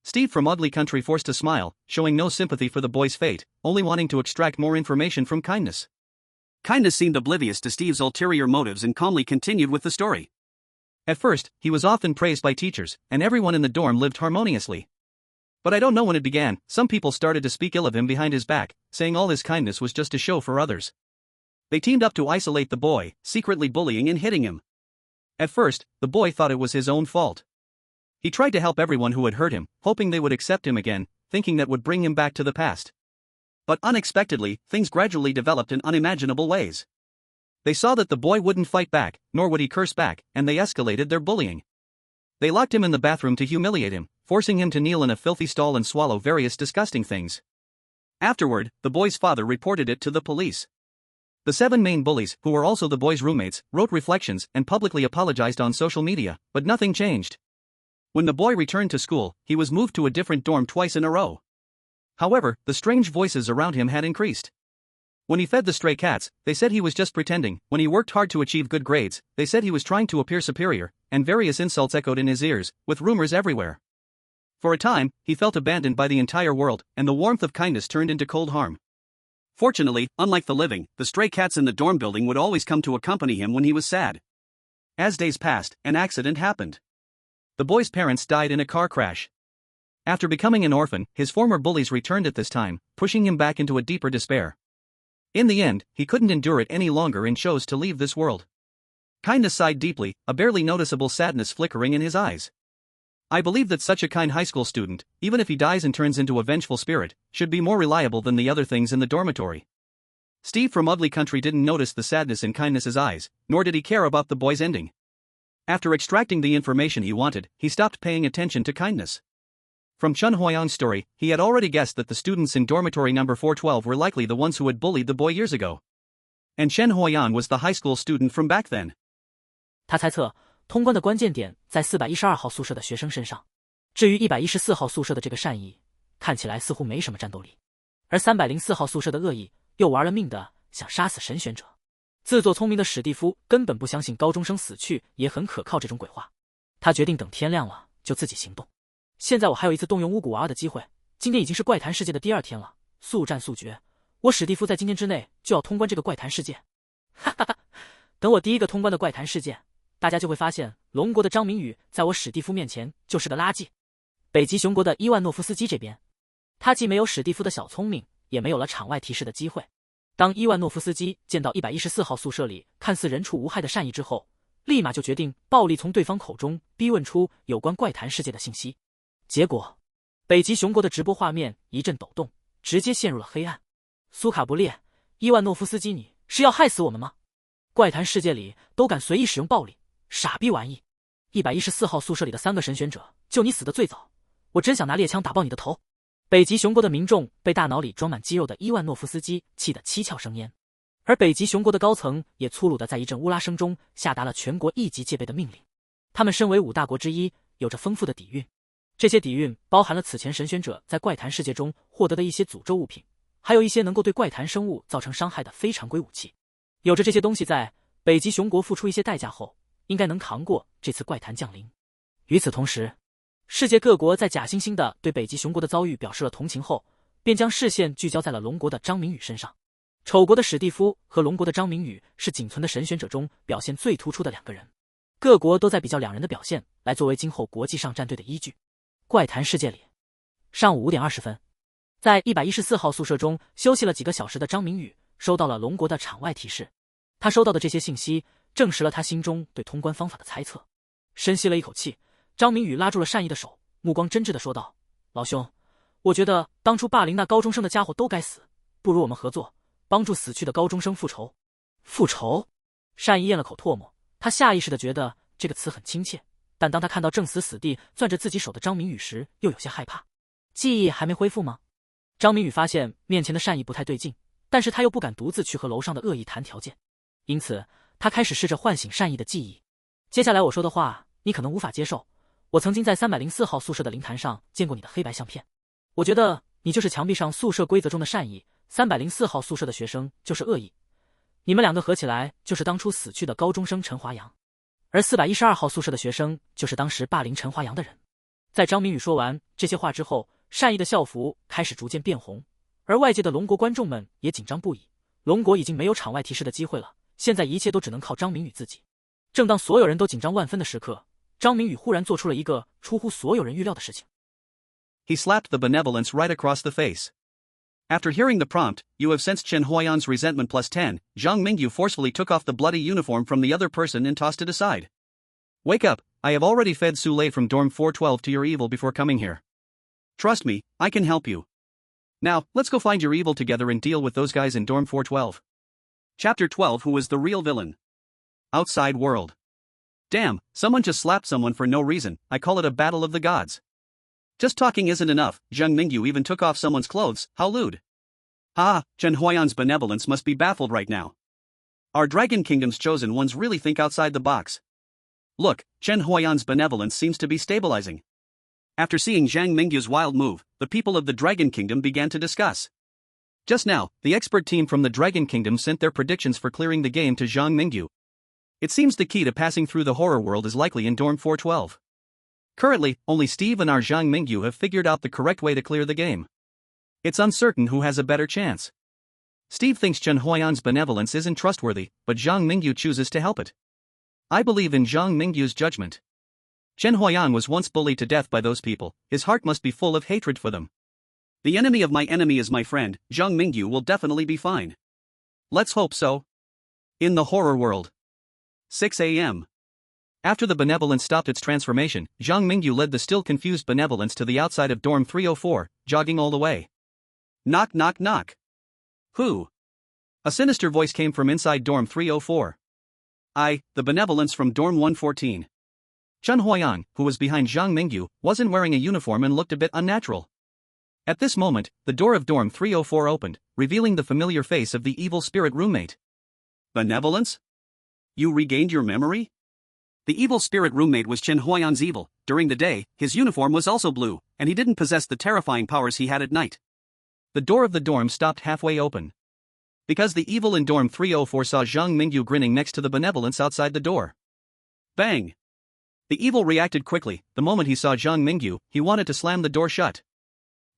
Speaker 1: Steve from Ugly Country forced a smile, showing no sympathy for the boy's fate, only wanting to extract more information from Kindness. Kindness seemed oblivious to Steve's ulterior motives and calmly continued with the story. At first, he was often praised by teachers, and everyone in the dorm lived harmoniously. But I don't know when it began, some people started to speak ill of him behind his back, saying all his kindness was just a show for others. They teamed up to isolate the boy, secretly bullying and hitting him. At first, the boy thought it was his own fault. He tried to help everyone who had hurt him, hoping they would accept him again, thinking that would bring him back to the past. But unexpectedly, things gradually developed in unimaginable ways. They saw that the boy wouldn't fight back, nor would he curse back, and they escalated their bullying. They locked him in the bathroom to humiliate him, forcing him to kneel in a filthy stall and swallow various disgusting things. Afterward, the boy's father reported it to the police. The 7 main bullies, who were also the boy's roommates, wrote reflections and publicly apologized on social media, but nothing changed. When the boy returned to school, he was moved to a different dorm twice in a row. However, the strange voices around him had increased. When he fed the stray cats, they said he was just pretending. When he worked hard to achieve good grades, they said he was trying to appear superior, and various insults echoed in his ears, with rumors everywhere. For a time, he felt abandoned by the entire world, and the warmth of kindness turned into cold harm. Fortunately, unlike the living, the stray cats in the dorm building would always come to accompany him when he was sad. As days passed, an accident happened. The boy's parents died in a car crash. After becoming an orphan, his former bullies returned at this time, pushing him back into a deeper despair. In the end, he couldn't endure it any longer and chose to leave this world. Kindness sighed deeply, a barely noticeable sadness flickering in his eyes. I believe that such a kind high school student, even if he dies and turns into a vengeful spirit, should be more reliable than the other things in the dormitory. Steve from Ugly Country didn't notice the sadness in Kindness's eyes, nor did he care about the boy's ending. After extracting the information he wanted, he stopped paying attention to Kindness. From Chun Huayang's story, he had already guessed that the students in dormitory number 412 were likely the ones who had bullied the boy years ago. And Chen Huayang was the high school student from back then.
Speaker 2: 他猜测通关的关键点在412号宿舍的学生身上。至于114号宿舍的这个善意，看起来似乎没什么战斗力。而304号宿舍的恶意，又玩了命的想杀死神选者。自作聪明的史蒂夫根本不相信高中生死去也很可靠这种鬼话。他决定等天亮了就自己行动。现在我还有一次动用巫蛊娃娃的机会，今天已经是怪谈世界的第2天了，速战速决。我史蒂夫在今天之内就要通关这个怪谈世界。哈哈哈！等我第一个通关的怪谈世界，大家就会发现龙国的张明宇在我史蒂夫面前就是个垃圾。北极熊国的伊万诺夫斯基这边，他既没有史蒂夫的小聪明，也没有了场外提示的机会。当伊万诺夫斯基见到114号宿舍里看似人畜无害的善意之后，立马就决定暴力从对方口中逼问出有关怪谈世界的信息。结果，北极熊国的直播画面一阵抖动，直接陷入了黑暗。苏卡布列，伊万诺夫斯基，你是要害死我们吗？怪谈世界里都敢随意使用暴力，傻逼玩意！114号宿舍里的3个神选者，就你死得最早，我真想拿猎枪打爆你的头！北极熊国的民众被大脑里装满肌肉的伊万诺夫斯基气得七窍生烟，而北极熊国的高层也粗鲁地在一阵乌拉声中下达了全国1级戒备的命令。他们身为5大国之一，有着丰富的底蕴。这些底蕴包含了此前神选者在怪谈世界中获得的一些诅咒物品，还有一些能够对怪谈生物造成伤害的非常规武器。有着这些东西在，北极熊国付出一些代价后，应该能扛过这次怪谈降临。与此同时，世界各国在假惺惺地对北极熊国的遭遇表示了同情后，便将视线聚焦在了龙国的张明宇身上。丑国的史蒂夫和龙国的张明宇是仅存的神选者中表现最突出的2个人，各国都在比较2人的表现来作为今后国际上战队的依据。怪谈世界里，上午5点20分，在114号宿舍中休息了几个小时的张明宇收到了龙国的场外提示。他收到的这些信息证实了他心中对通关方法的猜测。深吸了一口气，张明宇拉住了善意的手，目光真挚地说道：“老兄，我觉得当初霸凌那高中生的家伙都该死，不如我们合作，帮助死去的高中生复仇。”复仇？善意咽了口唾沫，他下意识地觉得这个词很亲切，但当他看到正死死地攥着自己手的张明宇时，又有些害怕。记忆还没恢复吗？张明宇发现面前的善意不太对劲，但是他又不敢独自去和楼上的恶意谈条件，因此他开始试着唤醒善意的记忆。接下来我说的话你可能无法接受，我曾经在304号宿舍的灵坛上见过你的黑白相片，我觉得你就是墙壁上宿舍规则中的善意，304号宿舍的学生就是恶意，你们2个合起来就是当初死去的高中生陈华阳，而412号宿舍的学生就是当时霸凌陈华阳的人。在张明宇说完这些话之后，善意的校服开始逐渐变红，而外界的龙国观众们也紧张不已。龙国已经没有场外提示的机会了，现在一切都只能靠张明宇自己。正当所有人都紧张万分的时刻，张明宇忽然做出了一个出乎所有人预料的事情。
Speaker 1: He slapped the benevolence right across the face. After hearing the prompt, you have sensed Chen Huayan's resentment plus 10. Zhang Mingyu forcefully took off the bloody uniform from the other person and tossed it aside. Wake up, I have already fed Su Lei from dorm 412 to your evil before coming here. Trust me, I can help you. Now, let's go find your evil together and deal with those guys in dorm 412. Chapter 12. Who is the real villain? Outside world. Damn, someone just slapped someone for no reason. I call it a battle of the gods. Just talking isn't enough. Zhang Mingyu even took off someone's clothes. How lewd. Ah, Chen Huayan's benevolence must be baffled right now. Our Dragon Kingdom's chosen ones really think outside the box. Look, Chen Huayan's benevolence seems to be stabilizing. After seeing Zhang Mingyu's wild move, the people of the Dragon Kingdom began to discuss. Just now, the expert team from the Dragon Kingdom sent their predictions for clearing the game to Zhang Mingyu. It seems the key to passing through the horror world is likely in dorm 412. Currently, only Steve and our Zhang Mingyu have figured out the correct way to clear the game. It's uncertain who has a better chance. Steve thinks Chen Huayan's benevolence isn't trustworthy, but Zhang Mingyu chooses to help it. I believe in Zhang Mingyu's judgment. Chen Huayan was once bullied to death by those people, his heart must be full of hatred for them. The enemy of my enemy is my friend. Zhang Mingyu will definitely be fine. Let's hope so. In the horror world. 6 a.m. After the benevolence stopped its transformation, Zhang Mingyu led the still confused benevolence to the outside of dorm 304, jogging all the way. Knock knock knock. Who? A sinister voice came from inside dorm 304. The benevolence from dorm 114. Chen Huayan, who was behind Zhang Mingyu, wasn't wearing a uniform and looked a bit unnatural. At this moment, the door of dorm 304 opened, revealing the familiar face of the evil spirit roommate. Benevolence? You regained your memory? The evil spirit roommate was Chen Huayan's evil. During the day, his uniform was also blue, and he didn't possess the terrifying powers he had at night. The door of the dorm stopped halfway open. Because the evil in dorm 304 saw Zhang Mingyu grinning next to the benevolence outside the door. Bang! The evil reacted quickly. The moment he saw Zhang Mingyu, he wanted to slam the door shut.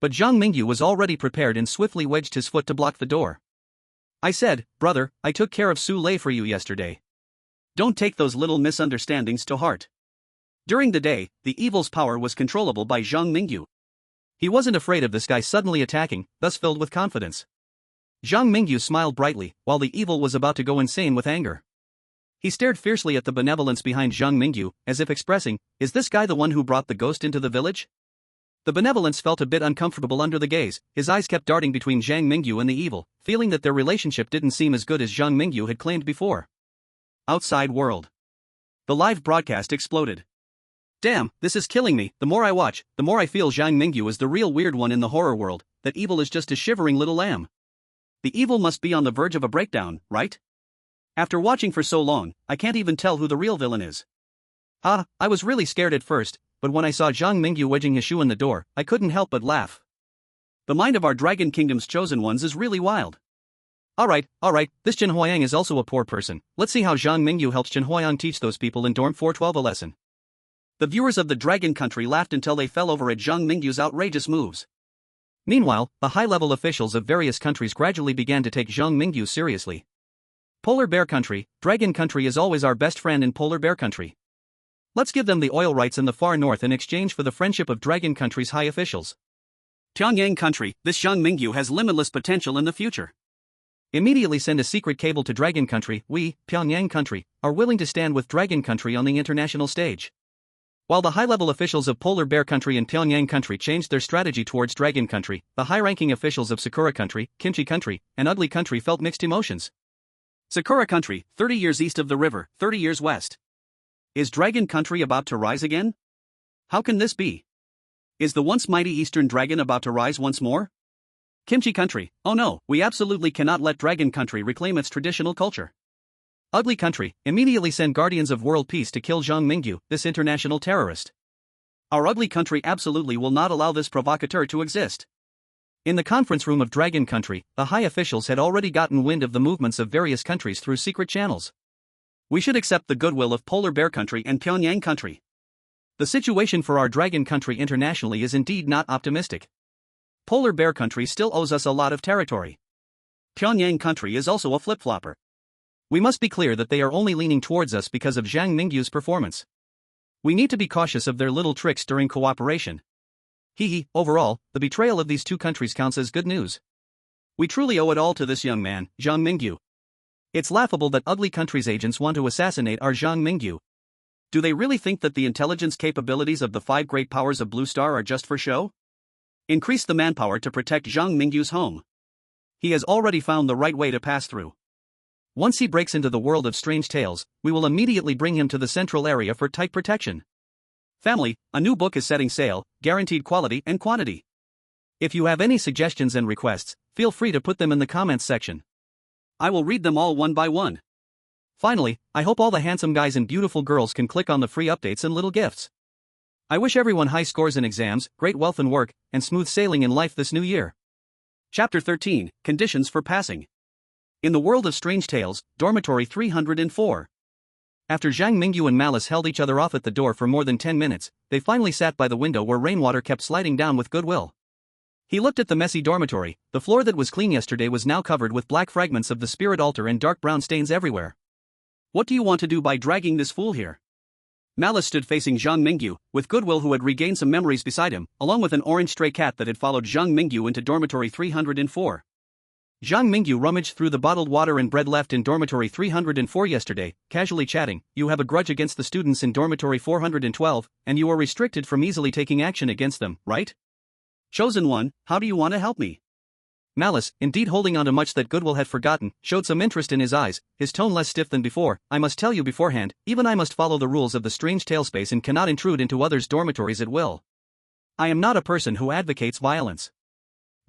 Speaker 1: But Zhang Mingyu was already prepared and swiftly wedged his foot to block the door. I said, brother, I took care of Su Lei for you yesterday. Don't take those little misunderstandings to heart. During the day, the evil's power was controllable by Zhang Mingyu. He wasn't afraid of this guy suddenly attacking, thus filled with confidence. Zhang Mingyu smiled brightly, while the evil was about to go insane with anger. He stared fiercely at the benevolence behind Zhang Mingyu, as if expressing, is this guy the one who brought the ghost into the village? The benevolence felt a bit uncomfortable under the gaze. His eyes kept darting between Zhang Mingyu and the evil, feeling that their relationship didn't seem as good as Zhang Mingyu had claimed before. Outside world. The live broadcast exploded. Damn, this is killing me. The more I watch, the more I feel Zhang Mingyu is the real weird one in the horror world, that evil is just a shivering little lamb. The evil must be on the verge of a breakdown, right? After watching for so long, I can't even tell who the real villain is. I was really scared at first, but when I saw Zhang Mingyu wedging his shoe in the door, I couldn't help but laugh. The mind of our Dragon Kingdom's chosen ones is really wild. Alright, this Jin Huayang is also a poor person. Let's see how Zhang Mingyu helps Jin Huayang teach those people in dorm 412 a lesson. The viewers of the Dragon Country laughed until they fell over at Zhang Mingyu's outrageous moves. Meanwhile, the high-level officials of various countries gradually began to take Zhang Mingyu seriously. Polar Bear Country, Dragon Country is always our best friend in Polar Bear Country. Let's give them the oil rights in the far north in exchange for the friendship of Dragon Country's high officials. Pyongyang Country, this Zhang Mingyu has limitless potential in the future. Immediately send a secret cable to Dragon Country. We, Pyongyang Country, are willing to stand with Dragon Country on the international stage. While the high-level officials of Polar Bear Country and Pyongyang Country changed their strategy towards Dragon Country, the high-ranking officials of Sakura Country, Kimchi Country, and Ugly Country felt mixed emotions. Sakura Country, 30 years east of the river, 30 years west. Is Dragon Country about to rise again? How can this be? Is the once mighty Eastern Dragon about to rise once more? Kimchi Country, oh no, we absolutely cannot let Dragon Country reclaim its traditional culture. Ugly Country, immediately send Guardians of World Peace to kill Zhang Mingyu, this international terrorist. Our Ugly Country absolutely will not allow this provocateur to exist. In the conference room of Dragon Country, the high officials had already gotten wind of the movements of various countries through secret channels. We should accept the goodwill of Polar Bear Country and Pyongyang Country. The situation for our Dragon Country internationally is indeed not optimistic. Polar Bear Country still owes us a lot of territory. Pyongyang Country is also a flip-flopper. We must be clear that they are only leaning towards us because of Zhang Mingyu's performance. We need to be cautious of their little tricks during cooperation. Overall, the betrayal of these two countries counts as good news. We truly owe it all to this young man, Zhang Mingyu. It's laughable that Ugly Country's agents want to assassinate our Zhang Mingyu. Do they really think that the intelligence capabilities of the five great powers of Blue Star are just for show? Increase the manpower to protect Zhang Mingyu's home. He has already found the right way to pass through. Once he breaks into the world of strange tales, we will immediately bring him to the central area for tight protection. Family, a new book is setting sail, guaranteed quality and quantity. If you have any suggestions and requests, feel free to put them in the comments section. I will read them all one by one. Finally, I hope all the handsome guys and beautiful girls can click on the free updates and little gifts. I wish everyone high scores in exams, great wealth and work, and smooth sailing in life this new year. Chapter 13, Conditions for Passing. In the world of strange tales, Dormitory 304. After Zhang Mingyu and Malice held each other off at the door for more than 10 minutes, they finally sat by the window where rainwater kept sliding down with goodwill. He looked at the messy dormitory. The floor that was clean yesterday was now covered with black fragments of the spirit altar and dark brown stains everywhere. What do you want to do by dragging this fool here? Malice stood facing Zhang Mingyu, with Goodwill who had regained some memories beside him, along with an orange stray cat that had followed Zhang Mingyu into dormitory 304. Zhang Mingyu rummaged through the bottled water and bread left in dormitory 304 yesterday, casually chatting. You have a grudge against the students in dormitory 412, and you are restricted from easily taking action against them, right? Chosen one, how do you want to help me? Malice, indeed holding on to much that Goodwill had forgotten, showed some interest in his eyes, his tone less stiff than before. I must tell you beforehand, even I must follow the rules of the strange tale space and cannot intrude into others' dormitories at will. I am not a person who advocates violence.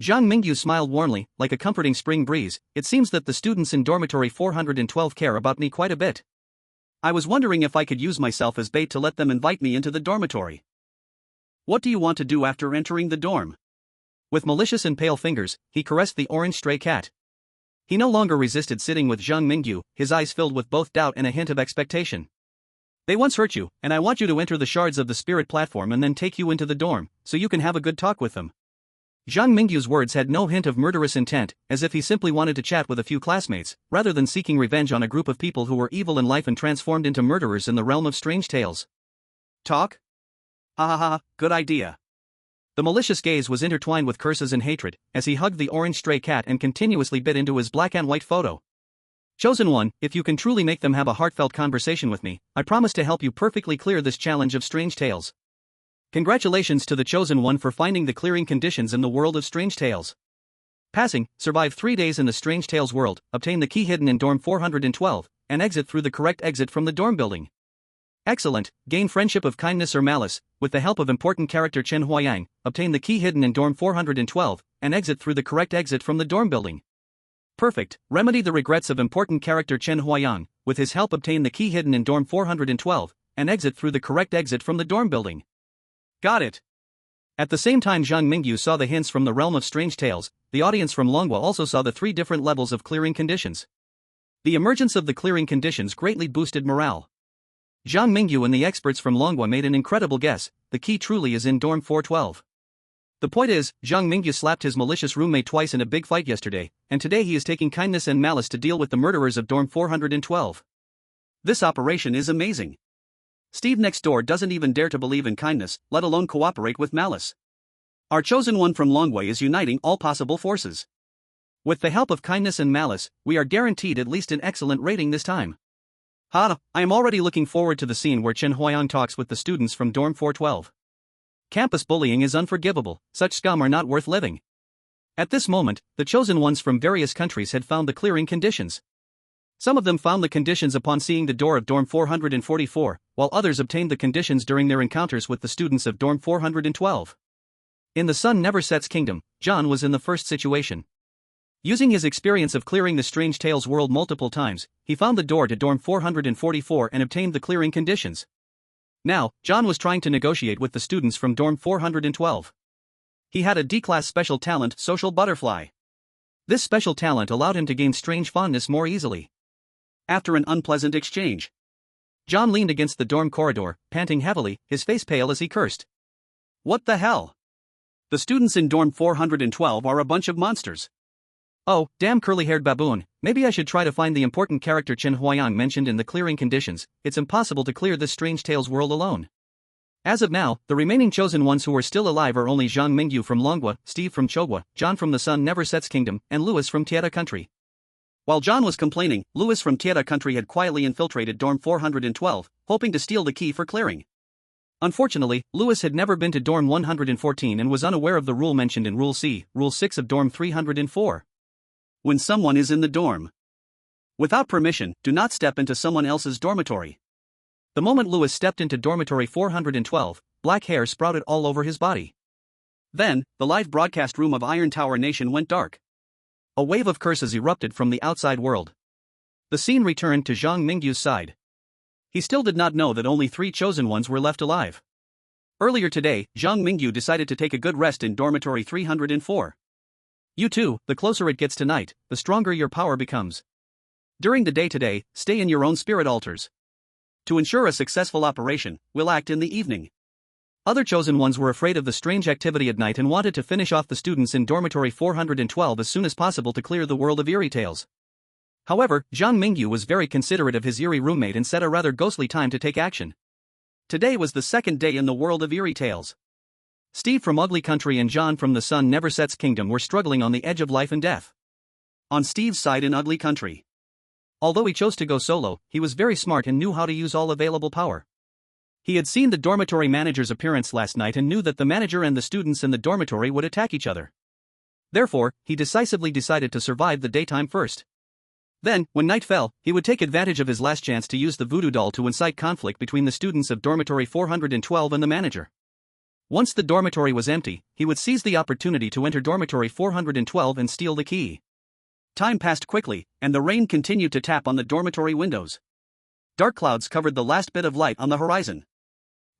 Speaker 1: Zhang Mingyu smiled warmly, like a comforting spring breeze. It seems that the students in dormitory 412 care about me quite a bit. I was wondering if I could use myself as bait to let them invite me into the dormitory. What do you want to do after entering the dorm? With malicious and pale fingers, he caressed the orange stray cat. He no longer resisted sitting with Zhang Mingyu, his eyes filled with both doubt and a hint of expectation. They once hurt you, and I want you to enter the shards of the spirit platform and then take you into the dorm, so you can have a good talk with them. Zhang Mingyu's words had no hint of murderous intent, as if he simply wanted to chat with a few classmates, rather than seeking revenge on a group of people who were evil in life and transformed into murderers in the realm of strange tales. Talk? Good idea. The malicious gaze was intertwined with curses and hatred, as he hugged the orange stray cat and continuously bit into his black and white photo. Chosen one, if you can truly make them have a heartfelt conversation with me, I promise to help you perfectly clear this challenge of strange tales. Congratulations to the chosen one for finding the clearing conditions in the world of strange tales. Passing, survive 3 days in the strange tales world, obtain the key hidden in dorm 412, and exit through the correct exit from the dorm building. Excellent, gain friendship of kindness or malice, with the help of important character Chen Huayang, obtain the key hidden in dorm 412, and exit through the correct exit from the dorm building. Perfect, remedy the regrets of important character Chen Huayang, with his help obtain the key hidden in dorm 412, and exit through the correct exit from the dorm building. Got it. At the same time Zhang Mingyu saw the hints from the realm of strange tales, the audience from Longhua also saw the 3 different levels of clearing conditions. The emergence of the clearing conditions greatly boosted morale. Zhang Mingyu and the experts from Longhua made an incredible guess: the key truly is in dorm 412. The point is, Zhang Mingyu slapped his malicious roommate twice in a big fight yesterday, and today he is taking kindness and malice to deal with the murderers of dorm 412. This operation is amazing. Steve next door doesn't even dare to believe in kindness, let alone cooperate with malice. Our chosen one from Longhua is uniting all possible forces. With the help of kindness and malice, we are guaranteed at least an excellent rating this time. I am already looking forward to the scene where Chen Huayang talks with the students from dorm 412. Campus bullying is unforgivable, such scum are not worth living. At this moment, the chosen ones from various countries had found the clearing conditions. Some of them found the conditions upon seeing the door of dorm 444, while others obtained the conditions during their encounters with the students of dorm 412. In the Sun Never Sets Kingdom, John was in the first situation. Using his experience of clearing the Strange Tales world multiple times, he found the door to dorm 444 and obtained the clearing conditions. Now, John was trying to negotiate with the students from dorm 412. He had a D-class special talent, Social Butterfly. This special talent allowed him to gain strange fondness more easily. After an unpleasant exchange, John leaned against the dorm corridor, panting heavily, his face pale as he cursed. What the hell? The students in dorm 412 are a bunch of monsters. Oh, damn curly-haired baboon, maybe I should try to find the important character Chen Huayang mentioned in the clearing conditions. It's impossible to clear this Strange Tales world alone. As of now, the remaining chosen ones who are still alive are only Zhang Mingyu from Longhua, Steve from Choghua, John from the Sun Never Sets Kingdom, and Louis from Tieta Country. While John was complaining, Louis from Tieta Country had quietly infiltrated dorm 412, hoping to steal the key for clearing. Unfortunately, Louis had never been to dorm 114 and was unaware of the rule mentioned in Rule C, Rule 6 of dorm 304. When someone is in the dorm without permission, do not step into someone else's dormitory. The moment Louis stepped into dormitory 412, black hair sprouted all over his body. Then, the live broadcast room of Iron Tower Nation went dark. A wave of curses erupted from the outside world. The scene returned to Zhang Mingyu's side. He still did not know that only 3 chosen ones were left alive. Earlier today, Zhang Mingyu decided to take a good rest in dormitory 304. You too, the closer it gets to night, the stronger your power becomes. During the day today, stay in your own spirit altars. To ensure a successful operation, we'll act in the evening. Other chosen ones were afraid of the strange activity at night and wanted to finish off the students in dormitory 412 as soon as possible to clear the world of eerie tales. However, Zhang Mingyu was very considerate of his eerie roommate and set a rather ghostly time to take action. Today was the second day in the world of eerie tales. Steve from Ugly Country and John from the Sun Never Sets Kingdom were struggling on the edge of life and death. On Steve's side in Ugly Country, although he chose to go solo, he was very smart and knew how to use all available power. He had seen the dormitory manager's appearance last night and knew that the manager and the students in the dormitory would attack each other. Therefore, he decisively decided to survive the daytime first. Then, when night fell, he would take advantage of his last chance to use the voodoo doll to incite conflict between the students of dormitory 412 and the manager. Once the dormitory was empty, he would seize the opportunity to enter dormitory 412 and steal the key. Time passed quickly, and the rain continued to tap on the dormitory windows. Dark clouds covered the last bit of light on the horizon.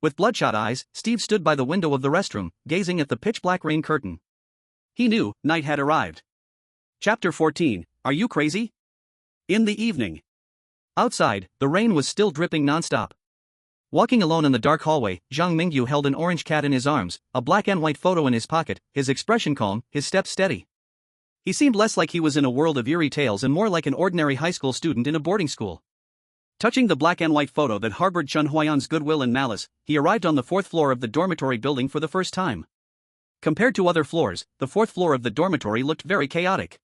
Speaker 1: With bloodshot eyes, Steve stood by the window of the restroom, gazing at the pitch-black rain curtain. He knew night had arrived. Chapter 14, Are You Crazy? In the evening. Outside, the rain was still dripping non-stop. Walking alone in the dark hallway, Zhang Mingyu held an orange cat in his arms, a black and white photo in his pocket, his expression calm, his steps steady. He seemed less like he was in a world of eerie tales and more like an ordinary high school student in a boarding school. Touching the black and white photo that harbored Chen Huayang's goodwill and malice, he arrived on the 4th floor of the dormitory building for the first time. Compared to other floors, the 4th floor of the dormitory looked very chaotic.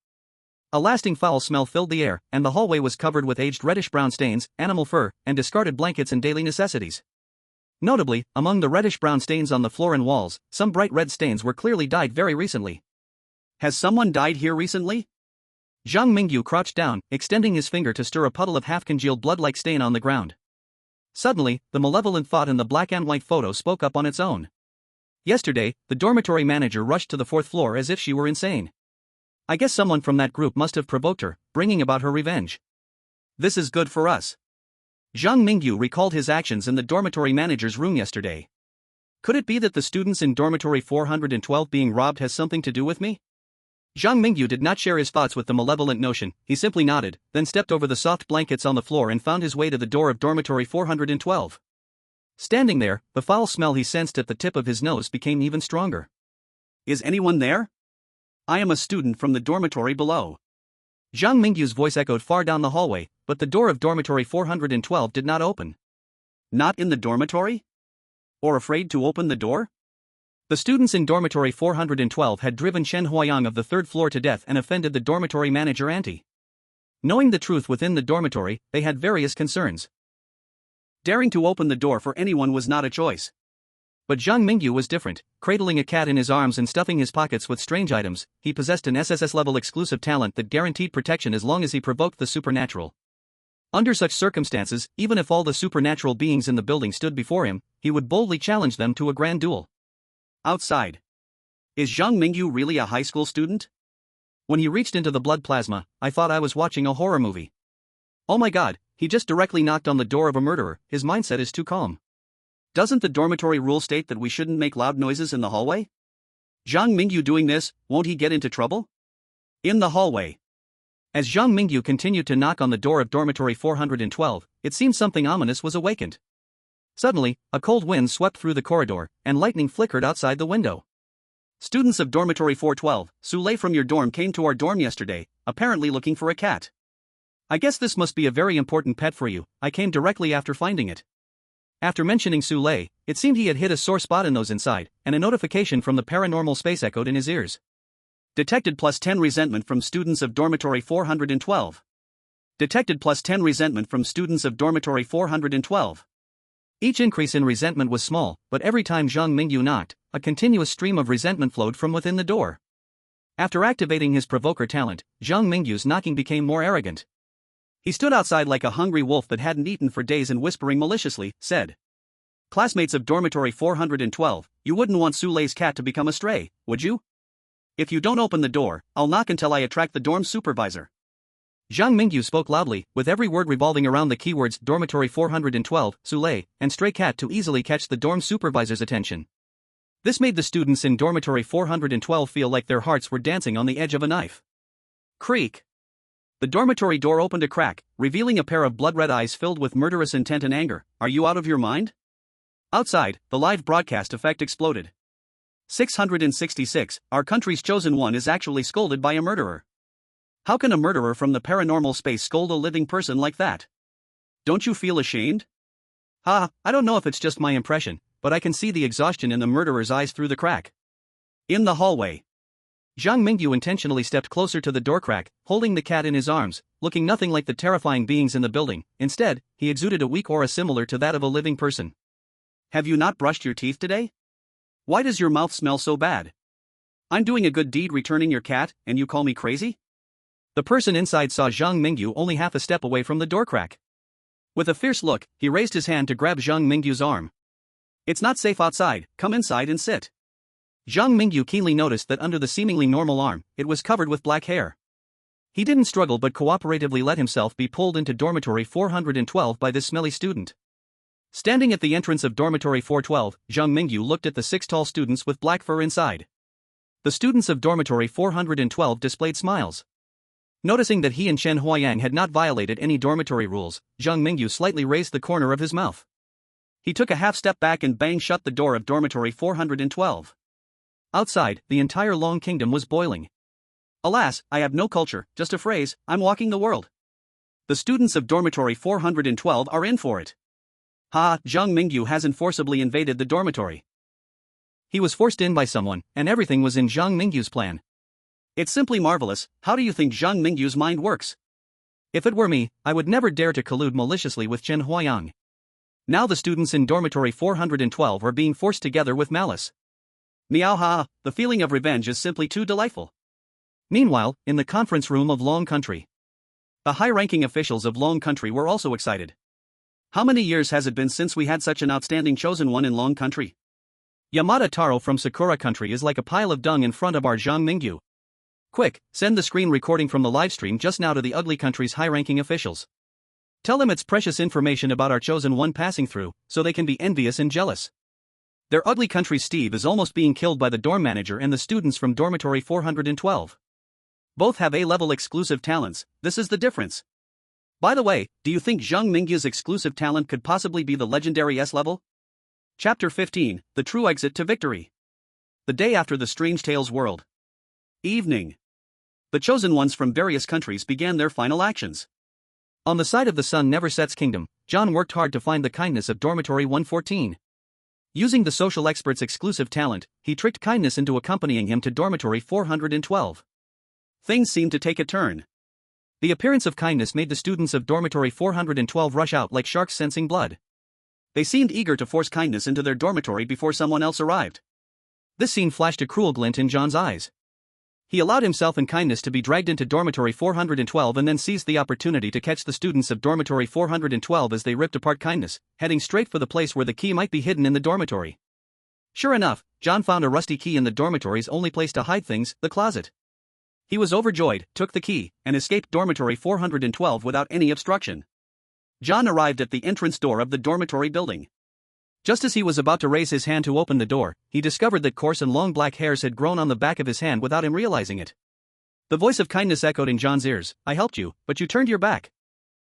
Speaker 1: A lasting foul smell filled the air, and the hallway was covered with aged reddish-brown stains, animal fur, and discarded blankets and daily necessities. Notably, among the reddish-brown stains on the floor and walls, some bright red stains were clearly dyed very recently. Has someone died here recently? Zhang Mingyu crouched down, extending his finger to stir a puddle of half-congealed blood-like stain on the ground. Suddenly, the malevolent thought in the black and white photo spoke up on its own. Yesterday, the dormitory manager rushed to the 4th floor as if she were insane. I guess someone from that group must have provoked her, bringing about her revenge. This is good for us. Zhang Mingyu recalled his actions in the dormitory manager's room yesterday. Could it be that the students in dormitory 412 being robbed has something to do with me? Zhang Mingyu did not share his thoughts with the malevolent notion, he simply nodded, then stepped over the soft blankets on the floor and found his way to the door of dormitory 412. Standing there, the foul smell he sensed at the tip of his nose became even stronger. Is anyone there? I am a student from the dormitory below. Zhang Mingyu's voice echoed far down the hallway, but the door of dormitory 412 did not open. Not in the dormitory? Or afraid to open the door? The students in dormitory 412 had driven Chen Huayang of the third floor to death and offended the dormitory manager auntie. Knowing the truth within the dormitory, they had various concerns. Daring to open the door for anyone was not a choice. But Zhang Mingyu was different. Cradling a cat in his arms and stuffing his pockets with strange items, he possessed an SSS-level exclusive talent that guaranteed protection as long as he provoked the supernatural. Under such circumstances, even if all the supernatural beings in the building stood before him, he would boldly challenge them to a grand duel. Outside. Is Zhang Mingyu really a high school student? When he reached into the blood plasma, I thought I was watching a horror movie. Oh my god, he just directly knocked on the door of a murderer, his mindset is too calm. Doesn't the dormitory rule state that we shouldn't make loud noises in the hallway? Zhang Mingyu doing this, won't he get into trouble? In the hallway. As Zhang Mingyu continued to knock on the door of dormitory 412, it seemed something ominous was awakened. Suddenly, a cold wind swept through the corridor, and lightning flickered outside the window. Students of dormitory 412, Sule from your dorm came to our dorm yesterday, apparently looking for a cat. I guess this must be a very important pet for you, I came directly after finding it. After mentioning Sule, it seemed he had hit a sore spot in those inside, and a notification from the paranormal space echoed in his ears. Detected +10 resentment from students of dormitory 412. Detected +10 resentment from students of dormitory 412. Each increase in resentment was small, but every time Zhang Mingyu knocked, a continuous stream of resentment flowed from within the door. After activating his provoker talent, Zhang Mingyu's knocking became more arrogant. He stood outside like a hungry wolf that hadn't eaten for days and whispering maliciously, said, "Classmates of dormitory 412, you wouldn't want Sulei's cat to become a stray, would you? If you don't open the door, I'll knock until I attract the dorm supervisor." Zhang Mingyu spoke loudly, with every word revolving around the keywords dormitory 412, Sule, and stray cat to easily catch the dorm supervisor's attention. This made the students in dormitory 412 feel like their hearts were dancing on the edge of a knife. Creak. The dormitory door opened a crack, revealing a pair of blood-red eyes filled with murderous intent and anger. Are you out of your mind? Outside, the live broadcast effect exploded. 666, our country's chosen one is actually scolded by a murderer. How can a murderer from the paranormal space scold a living person like that? Don't you feel ashamed? I don't know if it's just my impression, but I can see the exhaustion in the murderer's eyes through the crack. In the hallway. Zhang Mingyu intentionally stepped closer to the door crack, holding the cat in his arms, looking nothing like the terrifying beings in the building. Instead, he exuded a weak aura similar to that of a living person. Have you not brushed your teeth today? Why does your mouth smell so bad? I'm doing a good deed returning your cat, and you call me crazy? The person inside saw Zhang Mingyu only half a step away from the door crack. With a fierce look, he raised his hand to grab Zhang Mingyu's arm. It's not safe outside, come inside and sit. Zhang Mingyu keenly noticed that under the seemingly normal arm, it was covered with black hair. He didn't struggle but cooperatively let himself be pulled into dormitory 412 by this smelly student. Standing at the entrance of dormitory 412, Zhang Mingyu looked at the 6 tall students with black fur inside. The students of dormitory 412 displayed smiles. Noticing that he and Chen Huayang had not violated any dormitory rules, Zhang Mingyu slightly raised the corner of his mouth. He took a half step back and banged shut the door of dormitory 412. Outside, the entire Long Kingdom was boiling. Alas, I have no culture, just a phrase, I'm walking the world. The students of dormitory 412 are in for it. Zhang Mingyu hasn't forcibly invaded the dormitory. He was forced in by someone, and everything was in Zhang Mingyu's plan. It's simply marvelous. How do you think Zhang Mingyu's mind works? If it were me, I would never dare to collude maliciously with Chen Huayang. Now the students in dormitory 412 are being forced together with Malice. Meow, the feeling of revenge is simply too delightful. Meanwhile, in the conference room of Long Country, the high-ranking officials of Long Country were also excited. How many years has it been since we had such an outstanding chosen one in Long Country? Yamada Taro from Sakura Country is like a pile of dung in front of our Zhang Mingyu. Quick, send the screen recording from the livestream just now to the Ugly Country's high-ranking officials. Tell them it's precious information about our chosen one passing through, so they can be envious and jealous. Their ugly country's Steve is almost being killed by the dorm manager and the students from Dormitory 412. Both have A-level exclusive talents, this is the difference. By the way, do you think Zhang Mingyu's exclusive talent could possibly be the legendary S-level? Chapter 15, The True Exit to Victory. The day after the Strange Tales world. Evening. The chosen ones from various countries began their final actions. On the side of the Sun Never Sets Kingdom, John worked hard to find the kindness of Dormitory 114. Using the social expert's exclusive talent, he tricked kindness into accompanying him to Dormitory 412. Things seemed to take a turn. The appearance of kindness made the students of Dormitory 412 rush out like sharks sensing blood. They seemed eager to force kindness into their dormitory before someone else arrived. This scene flashed a cruel glint in John's eyes. He allowed himself and kindness to be dragged into Dormitory 412 and then seized the opportunity to catch the students of Dormitory 412 as they ripped apart kindness, heading straight for the place where the key might be hidden in the dormitory. Sure enough, John found a rusty key in the dormitory's only place to hide things, the closet. He was overjoyed, took the key, and escaped Dormitory 412 without any obstruction. John arrived at the entrance door of the dormitory building. Just as he was about to raise his hand to open the door, he discovered that coarse and long black hairs had grown on the back of his hand without him realizing it. The voice of kindness echoed in John's ears, "I helped you, but you turned your back.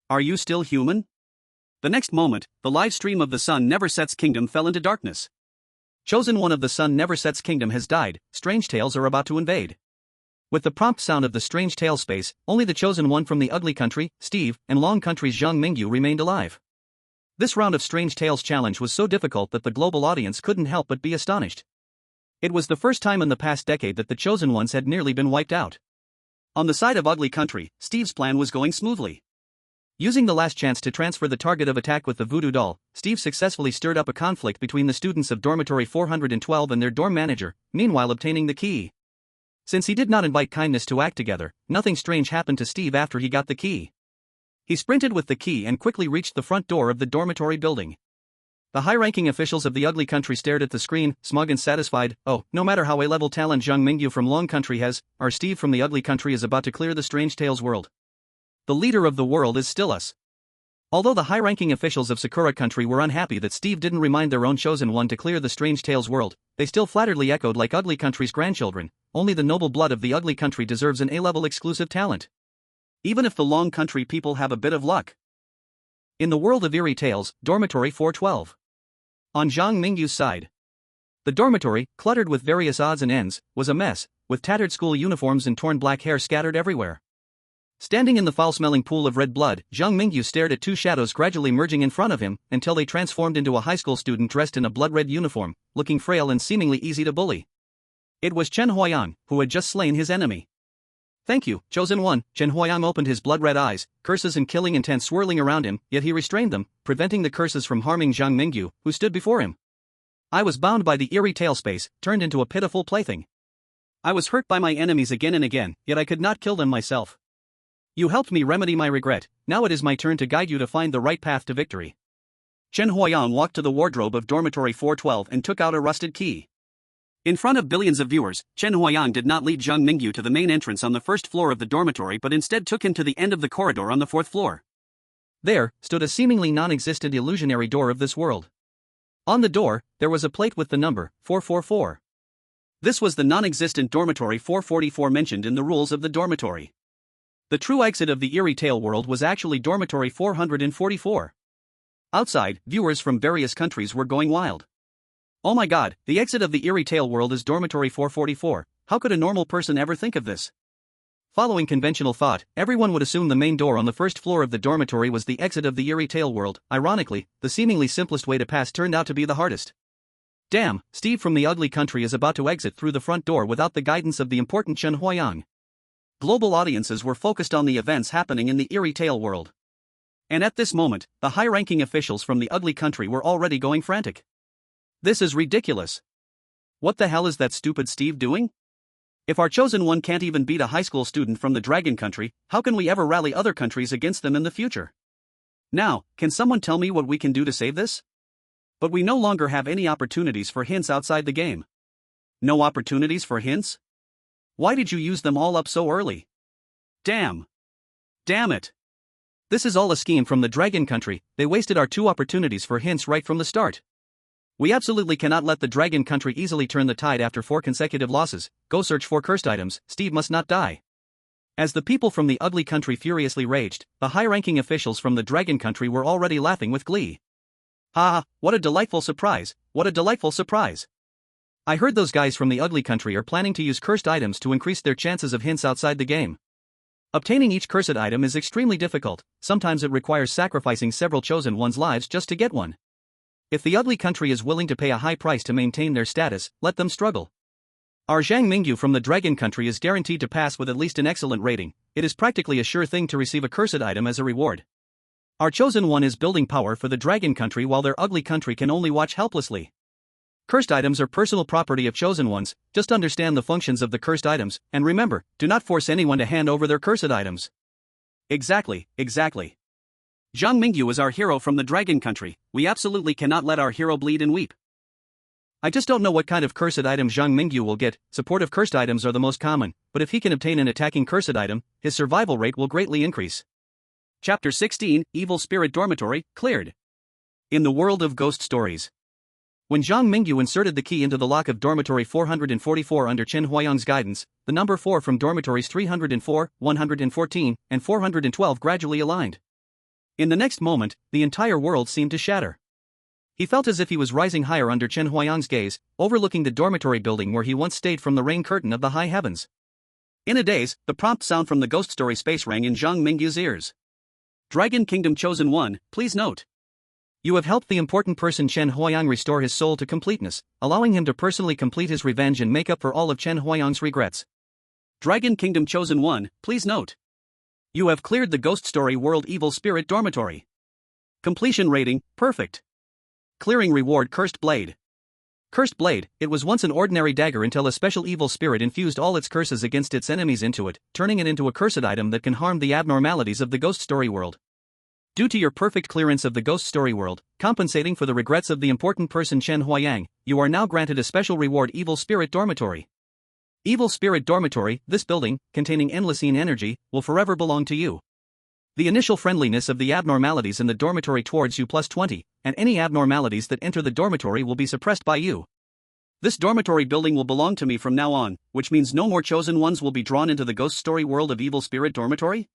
Speaker 1: Are you still human?" The next moment, the live stream of the Sun Never Sets Kingdom fell into darkness. Chosen one of the Sun Never Sets Kingdom has died, Strange Tales are about to invade. With the prompt sound of the Strange Tale space, only the chosen one from the Ugly Country, Steve, and Long Country's Zhang Mingyu remained alive. This round of Strange Tales challenge was so difficult that the global audience couldn't help but be astonished. It was the first time in the past decade that the chosen ones had nearly been wiped out. On the side of Ugly Country, Steve's plan was going smoothly. Using the last chance to transfer the target of attack with the voodoo doll, Steve successfully stirred up a conflict between the students of Dormitory 412 and their dorm manager, meanwhile obtaining the key. Since he did not invite kindness to act together, nothing strange happened to Steve after he got the key. He sprinted with the key and quickly reached the front door of the dormitory building. The high-ranking officials of the Ugly Country stared at the screen, smug and satisfied. Oh, no matter how A-level talent Zhang Mingyu from Long Country has, our Steve from the Ugly Country is about to clear the Strange Tales world. The leader of the world is still us. Although the high-ranking officials of Sakura Country were unhappy that Steve didn't remind their own chosen one to clear the Strange Tales world, they still flatteredly echoed like Ugly Country's grandchildren, only the noble blood of the Ugly Country deserves an A-level exclusive talent. Even if the Long Country people have a bit of luck. In the world of eerie tales, Dormitory 412. On Zhang Mingyu's side. The dormitory, cluttered with various odds and ends, was a mess, with tattered school uniforms and torn black hair scattered everywhere. Standing in the foul-smelling pool of red blood, Zhang Mingyu stared at two shadows gradually merging in front of him until they transformed into a high school student dressed in a blood-red uniform, looking frail and seemingly easy to bully. It was Chen Huayang, who had just slain his enemy. "Thank you, chosen one." Chen Huayang opened his blood-red eyes, curses and killing intent swirling around him, yet he restrained them, preventing the curses from harming Zhang Mingyu, who stood before him. "I was bound by the eerie tale space, turned into a pitiful plaything. I was hurt by my enemies again and again, yet I could not kill them myself. You helped me remedy my regret, now it is my turn to guide you to find the right path to victory." Chen Huayang walked to the wardrobe of Dormitory 412 and took out a rusted key. In front of billions of viewers, Chen Huayang did not lead Zhang Mingyu to the main entrance on the first floor of the dormitory but instead took him to the end of the corridor on the fourth floor. There stood a seemingly non-existent illusionary door of this world. On the door, there was a plate with the number 444. This was the non-existent Dormitory 444 mentioned in the rules of the dormitory. The true exit of the eerie tale world was actually Dormitory 444. Outside, viewers from various countries were going wild. "Oh my god, the exit of the eerie tale world is Dormitory 444, how could a normal person ever think of this?" Following conventional thought, everyone would assume the main door on the first floor of the dormitory was the exit of the eerie tale world. Ironically, the seemingly simplest way to pass turned out to be the hardest. Damn, Steve from the Ugly Country is about to exit through the front door without the guidance of the important Chen Huayang. Global audiences were focused on the events happening in the eerie tale world. And at this moment, the high-ranking officials from the Ugly Country were already going frantic. "This is ridiculous. What the hell is that stupid Steve doing? If our chosen one can't even beat a high school student from the Dragon Country, how can we ever rally other countries against them in the future? Now, can someone tell me what we can do to save this?" But we no longer have any opportunities for hints outside the game. No opportunities for hints? Why did you use them all up so early? Damn. Damn it. This is all a scheme from the Dragon Country. They wasted our 2 opportunities for hints right from the start. We absolutely cannot let the Dragon Country easily turn the tide after 4 consecutive losses. Go search for cursed items, Steve must not die. As the people from the ugly country furiously raged, the high-ranking officials from the Dragon Country were already laughing with glee. Ha, what a delightful surprise, what a delightful surprise. I heard those guys from the ugly country are planning to use cursed items to increase their chances of hints outside the game. Obtaining each cursed item is extremely difficult, sometimes it requires sacrificing several chosen ones' lives just to get one. If the ugly country is willing to pay a high price to maintain their status, let them struggle. Our Zhang Mingyu from the Dragon Country is guaranteed to pass with at least an excellent rating. It is practically a sure thing to receive a cursed item as a reward. Our chosen one is building power for the Dragon Country while their ugly country can only watch helplessly. Cursed items are personal property of chosen ones. Just understand the functions of the cursed items, and remember, do not force anyone to hand over their cursed items. Exactly. Zhang Mingyu is our hero from the Dragon Country. We absolutely cannot let our hero bleed and weep. I just don't know what kind of cursed item Zhang Mingyu will get. Supportive cursed items are the most common, but if he can obtain an attacking cursed item, his survival rate will greatly increase. Chapter 16, Evil Spirit Dormitory, cleared. In the world of ghost stories. When Zhang Mingyu inserted the key into the lock of Dormitory 444 under Chen Huayang's guidance, the number 4 from dormitories 304, 114, and 412 gradually aligned. In the next moment, the entire world seemed to shatter. He felt as if he was rising higher under Chen Huayang's gaze, overlooking the dormitory building where he once stayed from the rain curtain of the high heavens. In a daze, the prompt sound from the ghost story space rang in Zhang Mingyu's ears. Dragon Kingdom Chosen One, please note. You have helped the important person Chen Huayang restore his soul to completeness, allowing him to personally complete his revenge and make up for all of Chen Huayang's regrets. Dragon Kingdom Chosen One, please note. You have cleared the Ghost Story World Evil Spirit Dormitory. Completion rating, perfect. Clearing reward Cursed Blade. Cursed Blade, it was once an ordinary dagger until a special evil spirit infused all its curses against its enemies into it, turning it into a cursed item that can harm the abnormalities of the Ghost Story World. Due to your perfect clearance of the Ghost Story World, compensating for the regrets of the important person Chen Huayang, you are now granted a special reward Evil Spirit Dormitory. Evil Spirit Dormitory, this building, containing endlessine energy, will forever belong to you. The initial friendliness of the abnormalities in the dormitory towards you +20, and any abnormalities that enter the dormitory will be suppressed by you. This dormitory building will belong to me from now on, which means no more chosen ones will be drawn into the Ghost Story World of Evil Spirit Dormitory?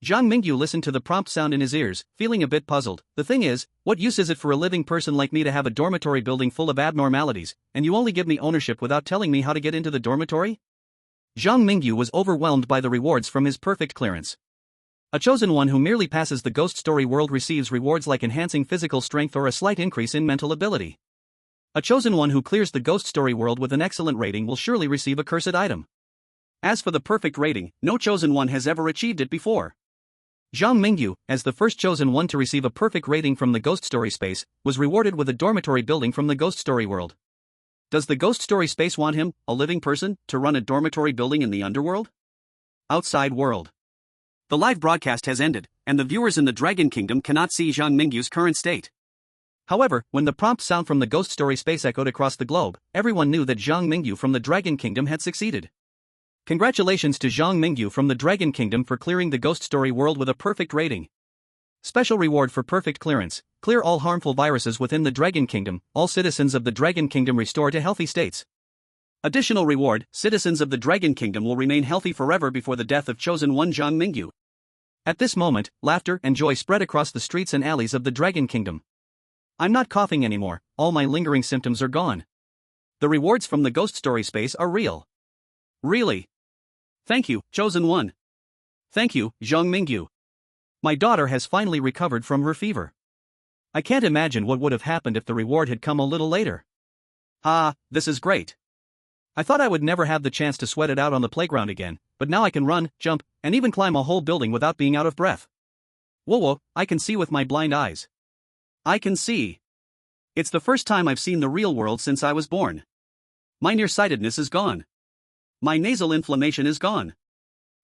Speaker 1: Zhang Mingyu listened to the prompt sound in his ears, feeling a bit puzzled. The thing is, what use is it for a living person like me to have a dormitory building full of abnormalities, and you only give me ownership without telling me how to get into the dormitory? Zhang Mingyu was overwhelmed by the rewards from his perfect clearance. A chosen one who merely passes the Ghost Story World receives rewards like enhancing physical strength or a slight increase in mental ability. A chosen one who clears the Ghost Story World with an excellent rating will surely receive a cursed item. As for the perfect rating, no chosen one has ever achieved it before. Zhang Mingyu, as the first chosen one to receive a perfect rating from the Ghost Story Space, was rewarded with a dormitory building from the Ghost Story World. Does the Ghost Story Space want him, a living person, to run a dormitory building in the underworld? Outside world. The live broadcast has ended, and the viewers in the Dragon Kingdom cannot see Zhang Mingyu's current state. However, when the prompt sound from the Ghost Story Space echoed across the globe, everyone knew that Zhang Mingyu from the Dragon Kingdom had succeeded. Congratulations to Zhang Mingyu from the Dragon Kingdom for clearing the Ghost Story World with a perfect rating. Special reward for perfect clearance. Clear all harmful viruses within the Dragon Kingdom. All citizens of the Dragon Kingdom restore to healthy states. Additional reward, citizens of the Dragon Kingdom will remain healthy forever before the death of chosen one Zhang Mingyu. At this moment, laughter and joy spread across the streets and alleys of the Dragon Kingdom. I'm not coughing anymore, all my lingering symptoms are gone. The rewards from the Ghost Story Space are real. Really? Thank you, chosen one. Thank you, Zhang Mingyu. My daughter has finally recovered from her fever. I can't imagine what would have happened if the reward had come a little later. Ah, this is great. I thought I would never have the chance to sweat it out on the playground again, but now I can run, jump, and even climb a whole building without being out of breath. Whoa, I can see with my blind eyes. I can see. It's the first time I've seen the real world since I was born. My nearsightedness is gone. My nasal inflammation is gone.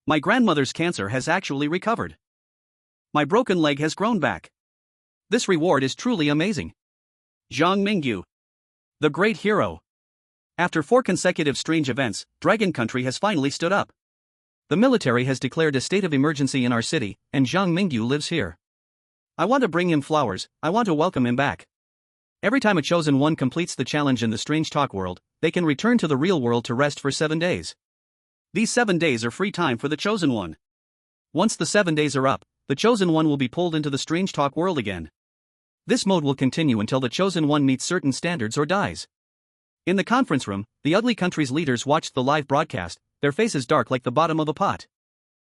Speaker 1: My grandmother's cancer has actually recovered. My broken leg has grown back. This reward is truly amazing. Zhang Mingyu. The great hero. After 4 consecutive strange events, Dragon Country has finally stood up. the military has declared a state of emergency in our city, and Zhang Mingyu lives here. I want to bring him flowers, I want to welcome him back. Every time a chosen one completes the challenge in the Strange Talk world, they can return to the real world to rest for 7 days. These 7 days are free time for the chosen one. Once the 7 days are up, the chosen one will be pulled into the Strange Talk world again. This mode will continue until the chosen one meets certain standards or dies. In the conference room, the ugly country's leaders watched the live broadcast, their faces dark like the bottom of a pot.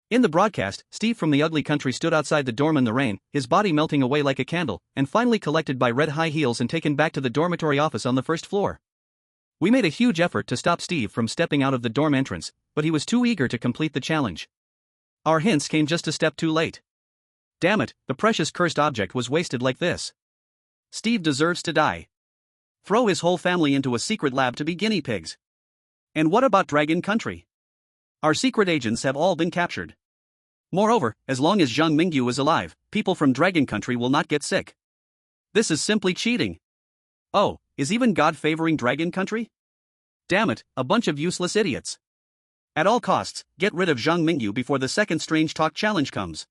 Speaker 1: In the broadcast, Steve from the ugly country stood outside the dorm in the rain, his body melting away like a candle, and finally collected by red high heels and taken back to the dormitory office on the first floor. We made a huge effort to stop Steve from stepping out of the dorm entrance, but he was too eager to complete the challenge. Our hints came just a step too late. Damn it, the precious cursed object was wasted like this. Steve deserves to die. Throw his whole family into a secret lab to be guinea pigs. And what about Dragon Country? Our secret agents have all been captured. Moreover, as long as Zhang Mingyu is alive, people from Dragon Country will not get sick. This is simply cheating. Oh, is even God favoring Dragon Country? Damn it, a bunch of useless idiots. At all costs, get rid of Zhang Mingyu before the second Strange Talk challenge comes.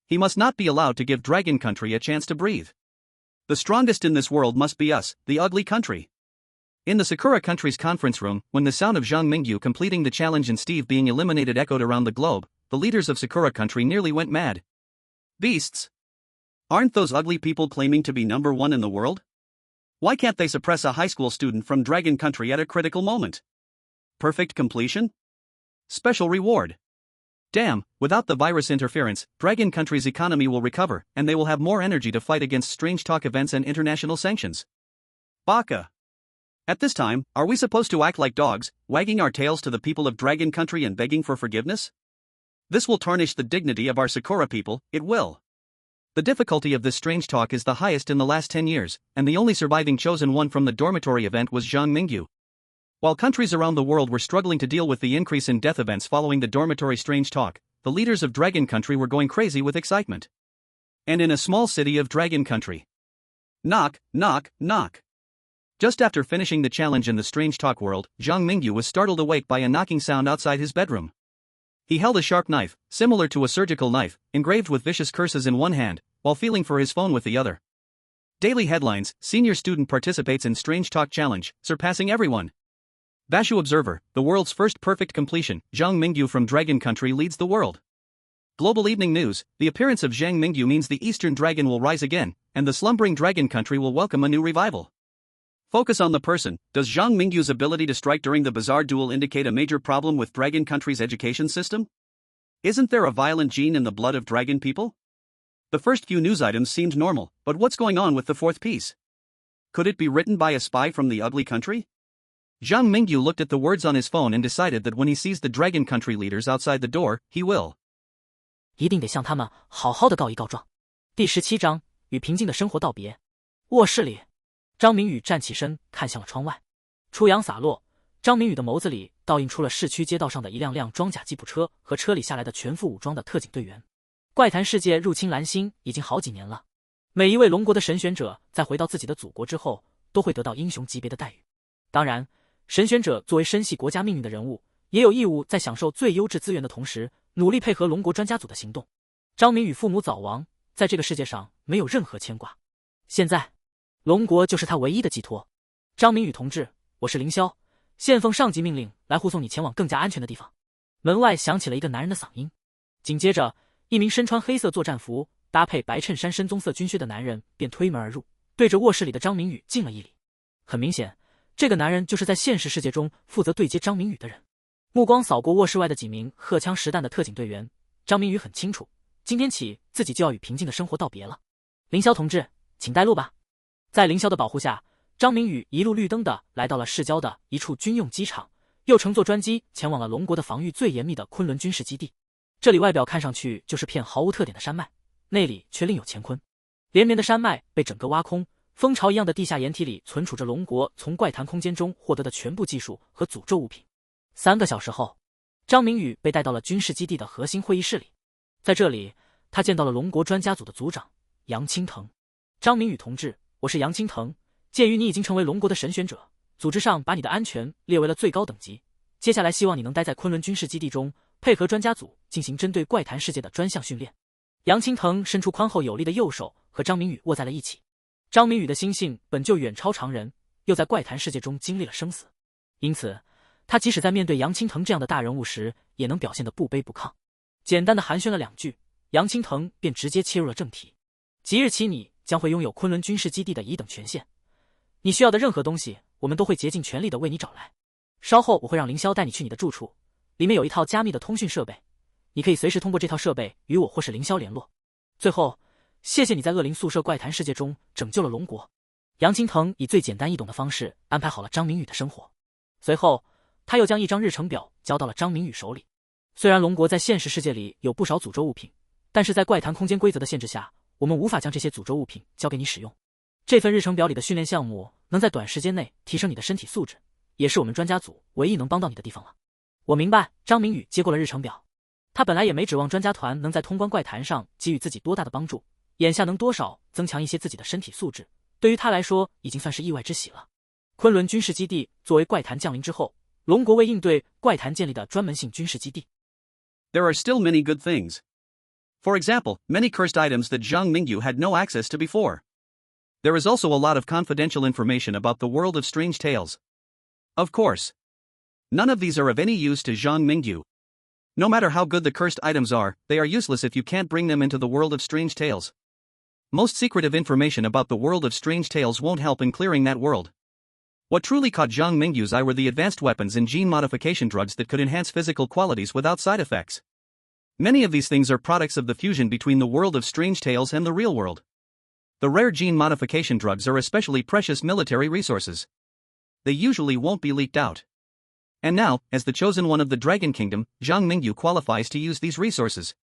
Speaker 1: He must not be allowed to give Dragon Country a chance to breathe. The strongest in this world must be us, the ugly country. In the Sakura country's conference room, when the sound of Zhang Mingyu completing the challenge and Steve being eliminated echoed around the globe, the leaders of Sakura country nearly went mad. Beasts! Aren't those ugly people claiming to be number one in the world? Why can't they suppress a high school student from Dragon Country at a critical moment? Perfect completion? Special reward. Damn, without the virus interference, Dragon Country's economy will recover, and they will have more energy to fight against Strange Talk events and international sanctions. Baka. At this time, are we supposed to act like dogs, wagging our tails to the people of Dragon Country and begging for forgiveness? This will tarnish the dignity of our Sakura people, it will. The difficulty of this Strange Talk is the highest in the last 10 years, and the only surviving chosen one from the dormitory event was Zhang Mingyu. While countries around the world were struggling to deal with the increase in death events following the dormitory Strange Talk, the leaders of Dragon Country were going crazy with excitement. And in a small city of Dragon Country. Knock, knock, knock. Just after finishing the challenge in the Strange Talk world, Zhang Mingyu was startled awake by a knocking sound outside his bedroom. He held a sharp knife, similar to a surgical knife, engraved with vicious curses in one hand, while feeling for his phone with the other. Daily headlines: senior student participates in Strange Talk challenge, surpassing everyone. Bashu Observer, the world's first perfect completion, Zhang Mingyu from Dragon Country leads the world. Global Evening News, the appearance of Zhang Mingyu means the Eastern Dragon will rise again, and the slumbering Dragon Country will welcome a new revival. Focus on the person. Does Zhang Mingyu's ability to strike during the bizarre duel indicate a major problem with Dragon Country's education system? Isn't there a violent gene in the blood of dragon people? The first few news items seemed normal, but what's going on with the fourth piece? Could it be written by a spy from the ugly country? Zhang Mingyu looked at the words on his phone and decided that when he sees the Dragon Country leaders outside the door, he will.
Speaker 2: 一定得向他们好好的告一告状。第17章，与平静的生活道别。卧室里，张明宇站起身，看向了窗外。初阳洒落，张明宇的眸子里倒映出了市区街道上的一辆辆装甲吉普车和车里下来的全副武装的特警队员。怪谈世界入侵蓝星已经好几年了，每一位龙国的神选者在回到自己的祖国之后，都会得到英雄级别的待遇。当然，神选者作为深系国家命运的人物，也有义务在享受最优质资源的同时，努力配合龙国专家组的行动。张明宇父母早亡，在这个世界上没有任何牵挂。现在，龙国就是他唯一的寄托。张明宇同志，我是凌霄，现奉上级命令来护送你前往更加安全的地方。门外响起了一个男人的嗓音，紧接着，一名身穿黑色作战服、搭配白衬衫、深棕色军靴的男人便推门而入，对着卧室里的张明宇敬了一礼。很明显，这个男人就是在现实世界中负责对接张明宇的人。目光扫过卧室外的几名荷枪实弹的特警队员，张明宇很清楚，今天起自己就要与平静的生活道别了。凌霄同志，请带路吧。在凌霄的保护下，张明宇一路绿灯的来到了市郊的一处军用机场，又乘坐专机前往了龙国的防御最严密的昆仑军事基地。这里外表看上去就是片毫无特点的山脉，内里却另有乾坤。连绵的山脉被整个挖空，蜂巢一样的地下掩体里存储着龙国从怪谈空间中获得的全部技术和诅咒物品。3个小时后，张明宇被带到了军事基地的核心会议室里。在这里，他见到了龙国专家组的组长杨青藤。张明宇同志，我是杨青藤。鉴于你已经成为龙国的神选者，组织上把你的安全列为了最高等级。接下来希望你能待在昆仑军事基地中，配合专家组进行针对怪谈世界的专项训练。杨青藤伸出宽厚有力的右手，和张明宇握在了一起。张明宇的心性本就远超常人，又在怪谈世界中经历了生死，因此他即使在面对杨青藤这样的大人物时，也能表现得不卑不亢。简单的寒暄了2句，杨青藤便直接切入了正题。即日起，你将会拥有昆仑军事基地的乙等权限，你需要的任何东西，我们都会竭尽全力的为你找来。稍后我会让凌霄带你去你的住处，里面有一套加密的通讯设备，你可以随时通过这套设备与我或是凌霄联络。最后，谢谢你在恶灵宿舍怪谈世界中拯救了龙国。杨青藤以最简单易懂的方式安排好了张明宇的生活，随后他又将一张日程表交到了张明宇手里。虽然龙国在现实世界里有不少诅咒物品，但是在怪谈空间规则的限制下，我们无法将这些诅咒物品交给你使用。这份日程表里的训练项目能在短时间内提升你的身体素质，也是我们专家组唯一能帮到你的地方了。我明白。张明宇接过了日程表，他本来也没指望专家团能在通关怪谈上给予自己多大的帮助，眼下能多少增强一些自己的身体素质，对于他来说已经算是意外之喜了。昆仑军事基地作为怪谈降临之后，龙国为应对怪谈建立的专门性军事基地。
Speaker 1: There are still many good things. For example, many cursed items that Zhang Mingyu had no access to before. There is also a lot of confidential information about the world of strange tales. Of course, none of these are of any use to Zhang Mingyu. No matter how good the cursed items are, they are useless if you can't bring them into the world of strange tales. Most secretive information about the world of strange tales won't help in clearing that world. What truly caught Zhang Mingyu's eye were the advanced weapons and gene modification drugs that could enhance physical qualities without side effects. Many of these things are products of the fusion between the world of strange tales and the real world. The rare gene modification drugs are especially precious military resources. They usually won't be leaked out. And now, as the chosen one of the Dragon Kingdom, Zhang Mingyu qualifies to use these resources.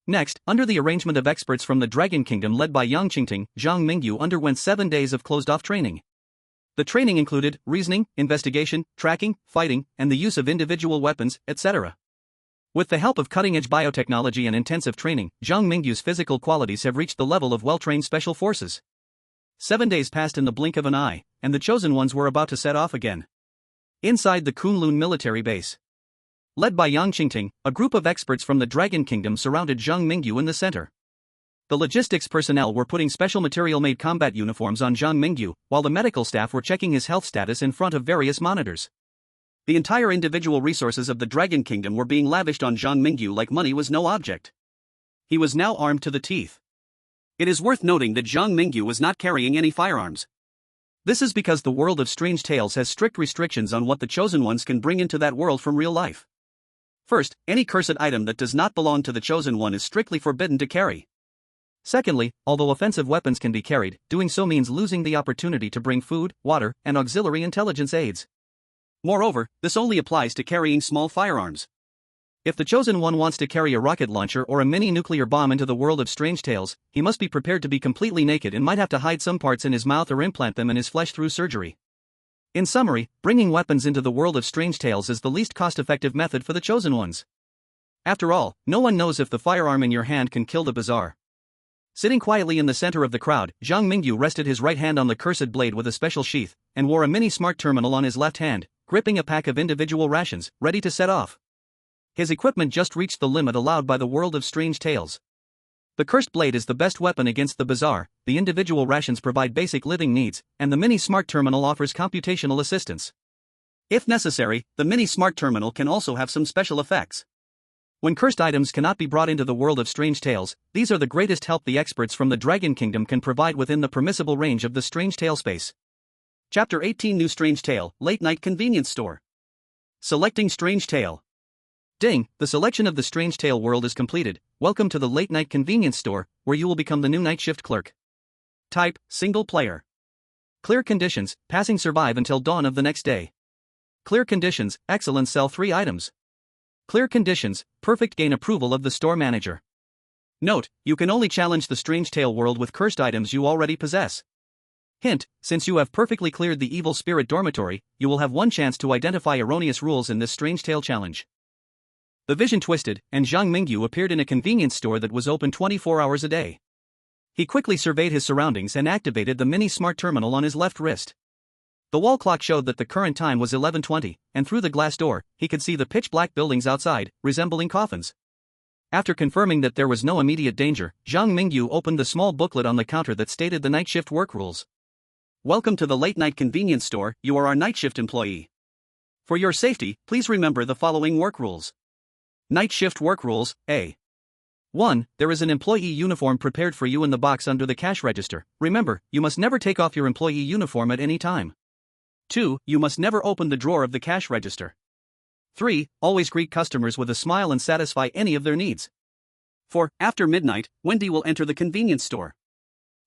Speaker 1: Next, under the arrangement of experts from the Dragon Kingdom led by Yang Qingting, Zhang Mingyu underwent 7 days of closed-off training. The training included reasoning, investigation, tracking, fighting, and the use of individual weapons, etc. With the help of cutting-edge biotechnology and intensive training, Zhang Mingyu's physical qualities have reached the level of well-trained special forces. 7 days passed in the blink of an eye, and the chosen ones were about to set off again. Inside the Kunlun military base, led by Yang Qingting, a group of experts from the Dragon Kingdom surrounded Zhang Mingyu in the center. The logistics personnel were putting special material-made combat uniforms on Zhang Mingyu, while the medical staff were checking his health status in front of various monitors. The entire individual resources of the Dragon Kingdom were being lavished on Zhang Mingyu like money was no object. He was now armed to the teeth. It is worth noting that Zhang Mingyu was not carrying any firearms. This is because the world of strange tales has strict restrictions on what the chosen ones can bring into that world from real life. First, any cursed item that does not belong to the chosen one is strictly forbidden to carry. Secondly, although offensive weapons can be carried, doing so means losing the opportunity to bring food, water, and auxiliary intelligence aids. Moreover, this only applies to carrying small firearms. If the chosen one wants to carry a rocket launcher or a mini-nuclear bomb into the world of strange tales, he must be prepared to be completely naked and might have to hide some parts in his mouth or implant them in his flesh through surgery. In summary, bringing weapons into the world of strange tales is the least cost-effective method for the chosen ones. After all, no one knows if the firearm in your hand can kill the bazaar. Sitting quietly in the center of the crowd, Zhang Mingyu rested his right hand on the cursed blade with a special sheath, and wore a mini-smart terminal on his left hand, gripping a pack of individual rations, ready to set off. His equipment just reached the limit allowed by the world of strange tales. The cursed blade is the best weapon against the bazaar, the individual rations provide basic living needs, and the mini-smart terminal offers computational assistance. If necessary, the mini-smart terminal can also have some special effects. When cursed items cannot be brought into the world of strange tales, these are the greatest help the experts from the Dragon Kingdom can provide within the permissible range of the strange tale space. Chapter 18 New Strange Tale, Late Night Convenience Store. Selecting Strange Tale. Ding, the selection of the Strange Tale world is completed. Welcome to the Late Night Convenience Store, where you will become the new night shift clerk. Type, single player. Clear conditions, passing survive until dawn of the next day. Clear conditions, excellent sell 3 items. Clear conditions, perfect gain approval of the store manager. Note, you can only challenge the Strange Tale world with cursed items you already possess. Hint, since you have perfectly cleared the Evil Spirit Dormitory, you will have one chance to identify erroneous rules in this Strange Tale challenge. The vision twisted, and Zhang Mingyu appeared in a convenience store that was open 24 hours a day. He quickly surveyed his surroundings and activated the mini-smart terminal on his left wrist. The wall clock showed that the current time was 11:20, and through the glass door, he could see the pitch-black buildings outside, resembling coffins. After confirming that there was no immediate danger, Zhang Mingyu opened the small booklet on the counter that stated the night shift work rules. Welcome to the late-night convenience store, you are our night shift employee. For your safety, please remember the following work rules. Night shift work rules, A. 1. There is an employee uniform prepared for you in the box under the cash register. Remember, you must never take off your employee uniform at any time. 2. You must never open the drawer of the cash register. 3. Always greet customers with a smile and satisfy any of their needs. 4. After midnight, Wendy will enter the convenience store.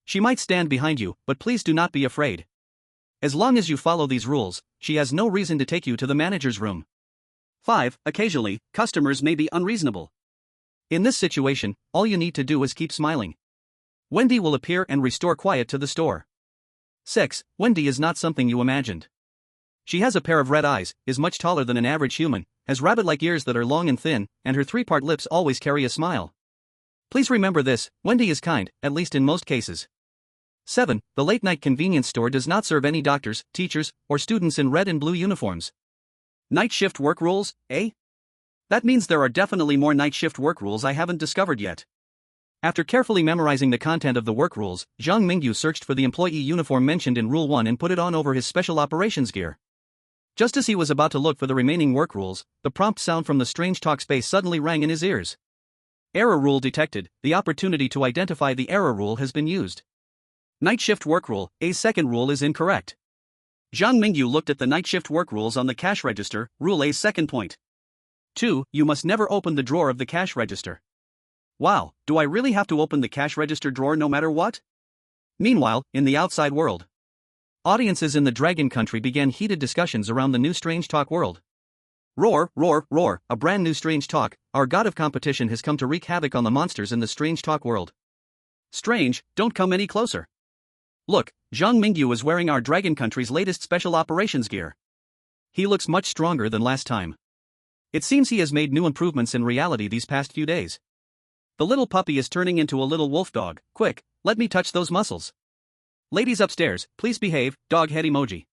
Speaker 1: She might stand behind you, but please do not be afraid. As long as you follow these rules, she has no reason to take you to the manager's room. 5. Occasionally, customers may be unreasonable. In this situation, all you need to do is keep smiling. Wendy will appear and restore quiet to the store. 6. Wendy is not something you imagined. She has a pair of red eyes, is much taller than an average human, has rabbit-like ears that are long and thin, and her three-part lips always carry a smile. Please remember this, Wendy is kind, at least in most cases. 7. The late-night convenience store does not serve any doctors, teachers, or students in red and blue uniforms. Night shift work rules, eh? That means there are definitely more night shift work rules I haven't discovered yet. After carefully memorizing the content of the work rules, Zhang Mingyu searched for the employee uniform mentioned in Rule 1 and put it on over his special operations gear. Just as he was about to look for the remaining work rules, the prompt sound from the strange talk space suddenly rang in his ears. Error rule detected, the opportunity to identify the error rule has been used. Night shift work rule, A's second rule is incorrect. Zhang Mingyu looked at the night shift work rules on the cash register, Rule A's second point. 2. You must never open the drawer of the cash register. Wow, do I really have to open the cash register drawer no matter what? Meanwhile, in the outside world, audiences in the Dragon Country began heated discussions around the new Strange Talk world. Roar, roar, roar, a brand new Strange Talk, our god of competition has come to wreak havoc on the monsters in the Strange Talk world. Strange, don't come any closer. Look, Zhang Mingyu is wearing our Dragon Country's latest special operations gear. He looks much stronger than last time. It seems he has made new improvements in reality these past few days. The little puppy is turning into a little wolf dog. Quick, let me touch those muscles. Ladies upstairs, please behave, dog head emoji.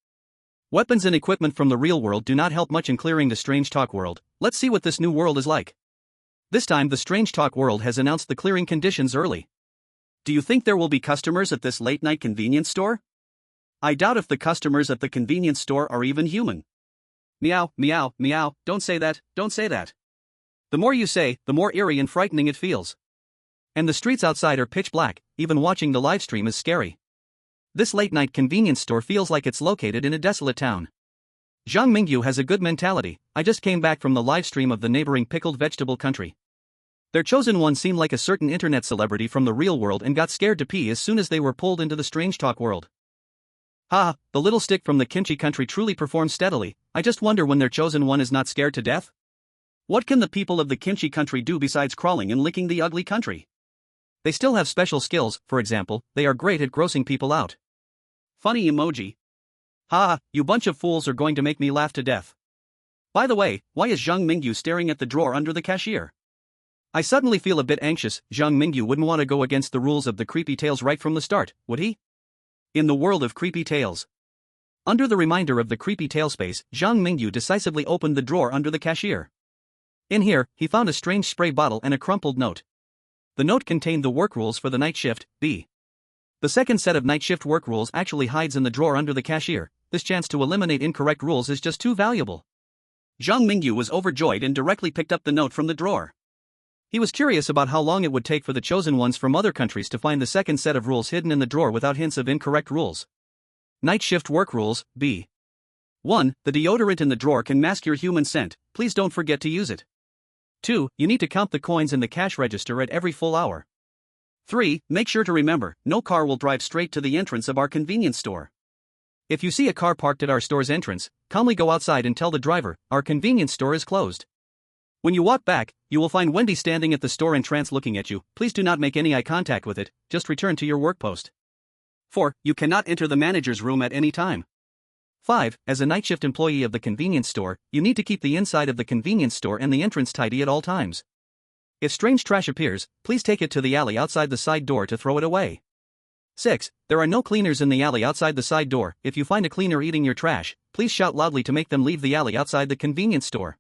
Speaker 1: Weapons and equipment from the real world do not help much in clearing the Strange Talk world. Let's see what this new world is like. This time the Strange Talk world has announced the clearing conditions early. Do you think there will be customers at this late-night convenience store? I doubt if the customers at the convenience store are even human. Meow, meow, meow, don't say that, don't say that. The more you say, the more eerie and frightening it feels. And the streets outside are pitch black, even watching the livestream is scary. This late-night convenience store feels like it's located in a desolate town. Zhang Mingyu has a good mentality. I just came back from the livestream of the neighboring pickled vegetable country. Their chosen one seemed like a certain internet celebrity from the real world and got scared to pee as soon as they were pulled into the Strange Talk world. Ha, the little stick from the kimchi country truly performs steadily. I just wonder when their chosen one is not scared to death. What can the people of the kimchi country do besides crawling and licking the ugly country? They still have special skills, for example, they are great at grossing people out. Funny emoji. Ha, you bunch of fools are going to make me laugh to death. By the way, why is Zhang Mingyu staring at the drawer under the cashier? I suddenly feel a bit anxious. Zhang Mingyu wouldn't want to go against the rules of the Creepy Tales right from the start, would he? In the world of Creepy Tales. Under the reminder of the Creepy Tale space, Zhang Mingyu decisively opened the drawer under the cashier. In here, he found a strange spray bottle and a crumpled note. The note contained the work rules for the night shift, B. The second set of night shift work rules actually hides in the drawer under the cashier. This chance to eliminate incorrect rules is just too valuable. Zhang Mingyu was overjoyed and directly picked up the note from the drawer. He was curious about how long it would take for the chosen ones from other countries to find the second set of rules hidden in the drawer without hints of incorrect rules. Night shift work rules, B. 1. The deodorant in the drawer can mask your human scent, please don't forget to use it. 2. You need to count the coins in the cash register at every full hour. 3. Make sure to remember, no car will drive straight to the entrance of our convenience store. If you see a car parked at our store's entrance, calmly go outside and tell the driver, our convenience store is closed. When you walk back, you will find Wendy standing at the store entrance looking at you. Please do not make any eye contact with it, just return to your work post. 4. You cannot enter the manager's room at any time. 5. As a night shift employee of the convenience store, you need to keep the inside of the convenience store and the entrance tidy at all times. If strange trash appears, please take it to the alley outside the side door to throw it away. 6. There are no cleaners in the alley outside the side door. If you find a cleaner eating your trash, please shout loudly to make them leave the alley outside the convenience store.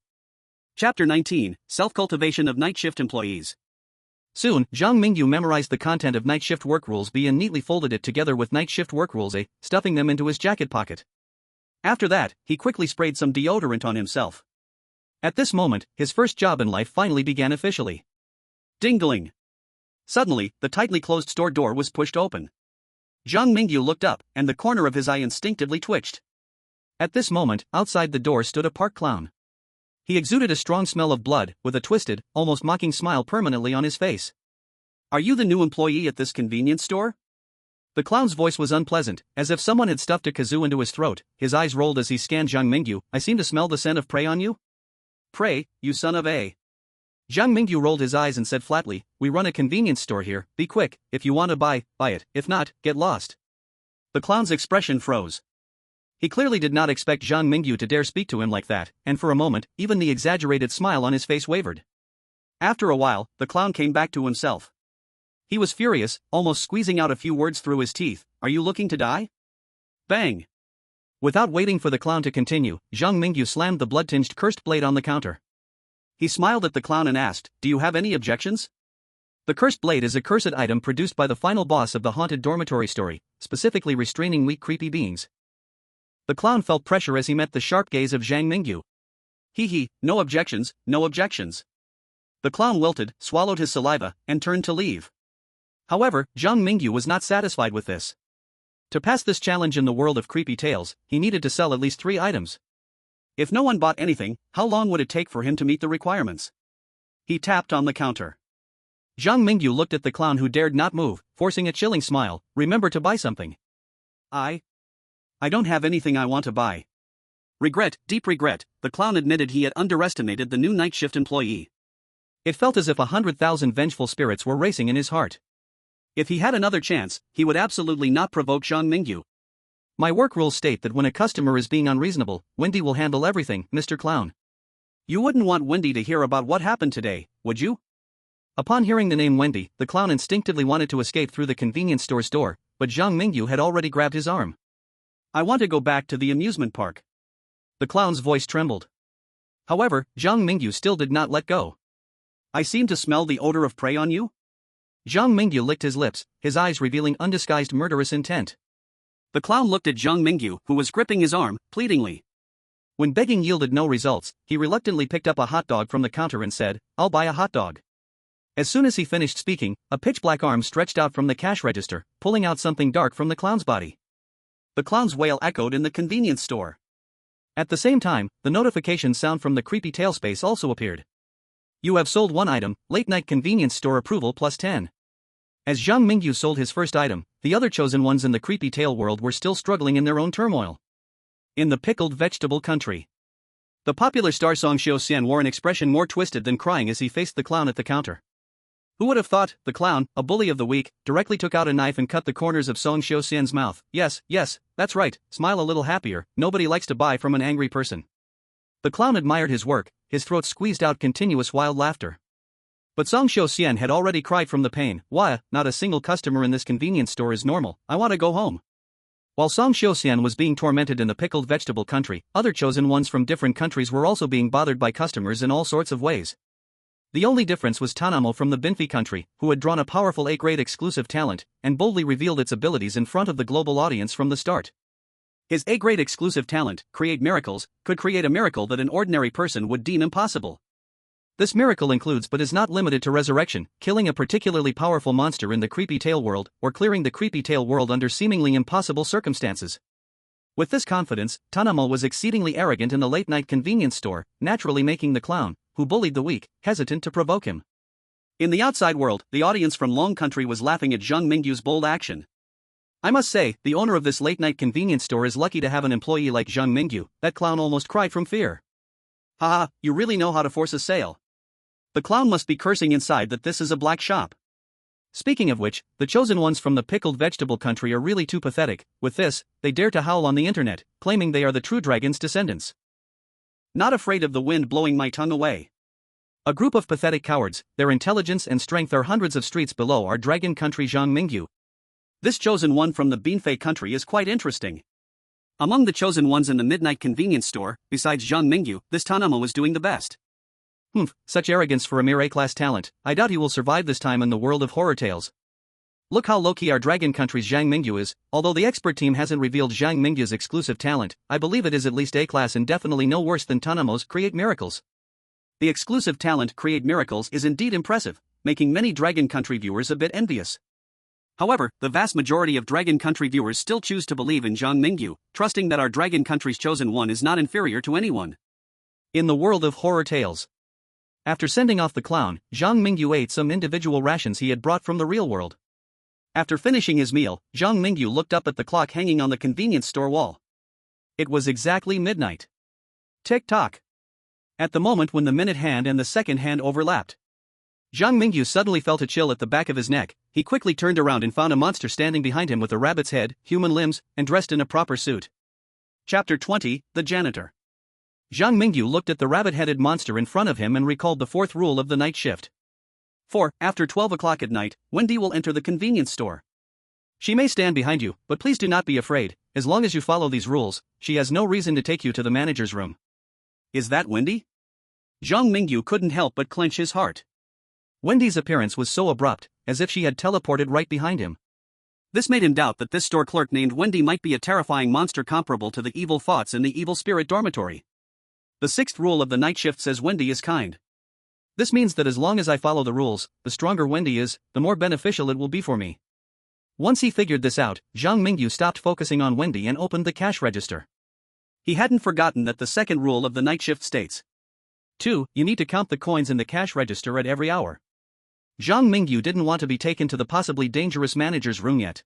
Speaker 1: Chapter 19, Self-Cultivation of Night Shift Employees. Soon, Zhang Mingyu memorized the content of Night Shift Work Rules B and neatly folded it together with Night Shift Work Rules A, stuffing them into his jacket pocket. After that, he quickly sprayed some deodorant on himself. At this moment, his first job in life finally began officially. Ding-dling. Suddenly, the tightly closed store door was pushed open. Zhang Mingyu looked up, and the corner of his eye instinctively twitched. At this moment, outside the door stood a park clown. He exuded a strong smell of blood, with a twisted, almost mocking smile permanently on his face. Are you the new employee at this convenience store? The clown's voice was unpleasant, as if someone had stuffed a kazoo into his throat. His eyes rolled as he scanned Zhang Mingyu. I seem to smell the scent of prey on you? Prey, you son of a. Zhang Mingyu rolled his eyes and said flatly, we run a convenience store here, be quick, if you want to buy it, if not, get lost. The clown's expression froze. He clearly did not expect Zhang Mingyu to dare speak to him like that, and for a moment, even the exaggerated smile on his face wavered. After a while, the clown came back to himself. He was furious, almost squeezing out a few words through his teeth. Are you looking to die? Bang! Without waiting for the clown to continue, Zhang Mingyu slammed the blood-tinged cursed blade on the counter. He smiled at the clown and asked, do you have any objections? The cursed blade is a cursed item produced by the final boss of the haunted dormitory story, specifically restraining weak creepy beings. The clown felt pressure as he met the sharp gaze of Zhang Mingyu. Hee, no objections, no objections. The clown wilted, swallowed his saliva, and turned to leave. However, Zhang Mingyu was not satisfied with this. To pass this challenge in the world of creepy tales, he needed to sell at least 3 items. If no one bought anything, how long would it take for him to meet the requirements? He tapped on the counter. Zhang Mingyu looked at the clown who dared not move, forcing a chilling smile. Remember to buy something. I don't have anything I want to buy. Regret, deep regret, the clown admitted he had underestimated the new night shift employee. It felt as if 100,000 vengeful spirits were racing in his heart. If he had another chance, he would absolutely not provoke Zhang Mingyu. My work rules state that when a customer is being unreasonable, Wendy will handle everything, Mr. Clown. You wouldn't want Wendy to hear about what happened today, would you? Upon hearing the name Wendy, the clown instinctively wanted to escape through the convenience store's door, but Zhang Mingyu had already grabbed his arm. I want to go back to the amusement park. The clown's voice trembled. However, Zhang Mingyu still did not let go. I seem to smell the odor of prey on you? Zhang Mingyu licked his lips, his eyes revealing undisguised murderous intent. The clown looked at Zhang Mingyu, who was gripping his arm, pleadingly. When begging yielded no results, he reluctantly picked up a hot dog from the counter and said, I'll buy a hot dog. As soon as he finished speaking, a pitch-black arm stretched out from the cash register, pulling out something dark from the clown's body. The clown's wail echoed in the convenience store. At the same time, the notification sound from the creepy tail space also appeared. You have sold 1 item, late-night convenience store approval plus 10. As Zhang Mingyu sold his first item, the other chosen ones in the creepy tale world were still struggling in their own turmoil. In the pickled vegetable country, the popular star Song Xiao wore an expression more twisted than crying as he faced the clown at the counter. Who would have thought, the clown, a bully of the week, directly took out a knife and cut the corners of Song Xiaoxian's mouth. Yes, that's right, smile a little happier, nobody likes to buy from an angry person. The clown admired his work, his throat squeezed out continuous wild laughter. But Song Xiaoxian had already cried from the pain. Why, not a single customer in this convenience store is normal, I want to go home. While Song Xiaoxian was being tormented in the pickled vegetable country, other chosen ones from different countries were also being bothered by customers in all sorts of ways. The only difference was Tanamo from the Binfi country, who had drawn a powerful A-grade exclusive talent, and boldly revealed its abilities in front of the global audience from the start. His A-grade exclusive talent, create miracles, could create a miracle that an ordinary person would deem impossible. This miracle includes but is not limited to resurrection, killing a particularly powerful monster in the creepy tale world, or clearing the creepy tale world under seemingly impossible circumstances. With this confidence, Tanamo was exceedingly arrogant in the late-night convenience store, naturally making the clown, who bullied the weak, hesitant to provoke him. In the outside world, the audience from Long Country was laughing at Zhang Mingyu's bold action. I must say, the owner of this late-night convenience store is lucky to have an employee like Zhang Mingyu. That clown almost cried from fear. Haha, you really know how to force a sale. The clown must be cursing inside that this is a black shop. Speaking of which, the chosen ones from the pickled vegetable country are really too pathetic. With this, they dare to howl on the internet, claiming they are the true dragon's descendants. Not afraid of the wind blowing my tongue away. A group of pathetic cowards, their intelligence and strength are hundreds of streets below our dragon country Zhang Mingyu. This chosen one from the Beanfei country is quite interesting. Among the chosen ones in the midnight convenience store, besides Zhang Mingyu, this Tanamo is doing the best. Such arrogance for a mere A-class talent. I doubt he will survive this time in the world of horror tales. Look how low-key our Dragon Country's Zhang Mingyu is. Although the expert team hasn't revealed Zhang Mingyu's exclusive talent, I believe it is at least A-class and definitely no worse than Tanamo's Create Miracles. The exclusive talent Create Miracles is indeed impressive, making many Dragon Country viewers a bit envious. However, the vast majority of Dragon Country viewers still choose to believe in Zhang Mingyu, trusting that our Dragon Country's chosen one is not inferior to anyone. In the world of horror tales. After sending off the clown, Zhang Mingyu ate some individual rations he had brought from the real world. After finishing his meal, Zhang Mingyu looked up at the clock hanging on the convenience store wall. It was exactly midnight. Tick-tock. At the moment when the minute hand and the second hand overlapped, Zhang Mingyu suddenly felt a chill at the back of his neck. He quickly turned around and found a monster standing behind him with a rabbit's head, human limbs, and dressed in a proper suit. Chapter 20, The Janitor. Zhang Mingyu looked at the rabbit-headed monster in front of him and recalled the fourth rule of the night shift. After 12 o'clock at night, Wendy will enter the convenience store. She may stand behind you, but please do not be afraid. As long as you follow these rules, she has no reason to take you to the manager's room. Is that Wendy? Zhang Mingyu couldn't help but clench his heart. Wendy's appearance was so abrupt, as if she had teleported right behind him. This made him doubt that this store clerk named Wendy might be a terrifying monster comparable to the evil thoughts in the evil spirit dormitory. The sixth rule of the night shift says Wendy is kind. This means that as long as I follow the rules, the stronger Wendy is, the more beneficial it will be for me. Once he figured this out, Zhang Mingyu stopped focusing on Wendy and opened the cash register. He hadn't forgotten that the second rule of the night shift states 2. You need to count the coins in the cash register at every hour. Zhang Mingyu didn't want to be taken to the possibly dangerous manager's room yet.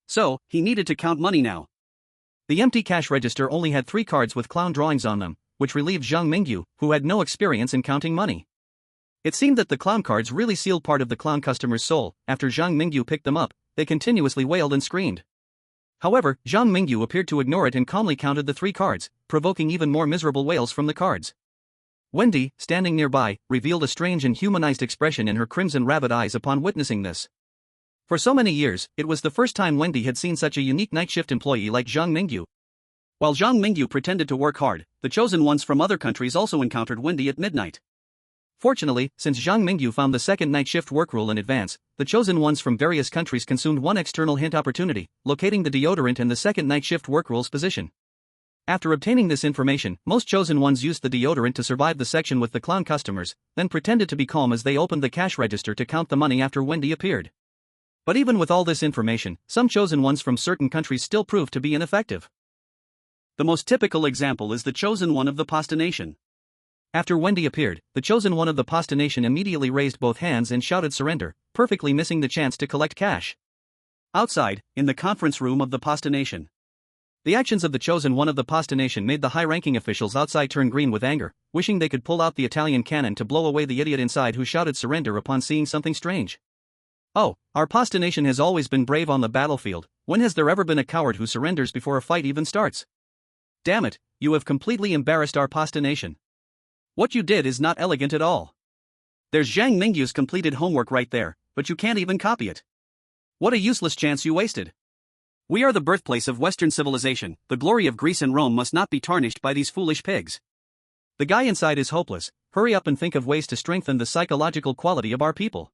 Speaker 1: So, he needed to count money now. The empty cash register only had 3 cards with clown drawings on them, which relieved Zhang Mingyu, who had no experience in counting money. It seemed that the clown cards really sealed part of the clown customer's soul. After Zhang Mingyu picked them up, they continuously wailed and screamed. However, Zhang Mingyu appeared to ignore it and calmly counted the 3 cards, provoking even more miserable wails from the cards. Wendy, standing nearby, revealed a strange and humanized expression in her crimson rabbit eyes upon witnessing this. For so many years, it was the first time Wendy had seen such a unique night shift employee like Zhang Mingyu. While Zhang Mingyu pretended to work hard, the chosen ones from other countries also encountered Wendy at midnight. Fortunately, since Zhang Mingyu found the second night shift work rule in advance, the chosen ones from various countries consumed one external hint opportunity, locating the deodorant in the second night shift work rule's position. After obtaining this information, most chosen ones used the deodorant to survive the section with the clown customers, then pretended to be calm as they opened the cash register to count the money after Wendy appeared. But even with all this information, some chosen ones from certain countries still proved to be ineffective. The most typical example is the chosen one of the Pasta Nation. After Wendy appeared, the chosen one of the Pasta Nation immediately raised both hands and shouted surrender, perfectly missing the chance to collect cash. Outside, in the conference room of the Pasta Nation, the actions of the chosen one of the Pasta Nation made the high-ranking officials outside turn green with anger, wishing they could pull out the Italian cannon to blow away the idiot inside who shouted surrender upon seeing something strange. Oh, our Pasta Nation has always been brave on the battlefield. When has there ever been a coward who surrenders before a fight even starts? Damn it, you have completely embarrassed our Pasta Nation. What you did is not elegant at all. There's Zhang Mingyu's completed homework right there, but you can't even copy it. What a useless chance you wasted. We are the birthplace of Western civilization. The glory of Greece and Rome must not be tarnished by these foolish pigs. The guy inside is hopeless. Hurry up and think of ways to strengthen the psychological quality of our people.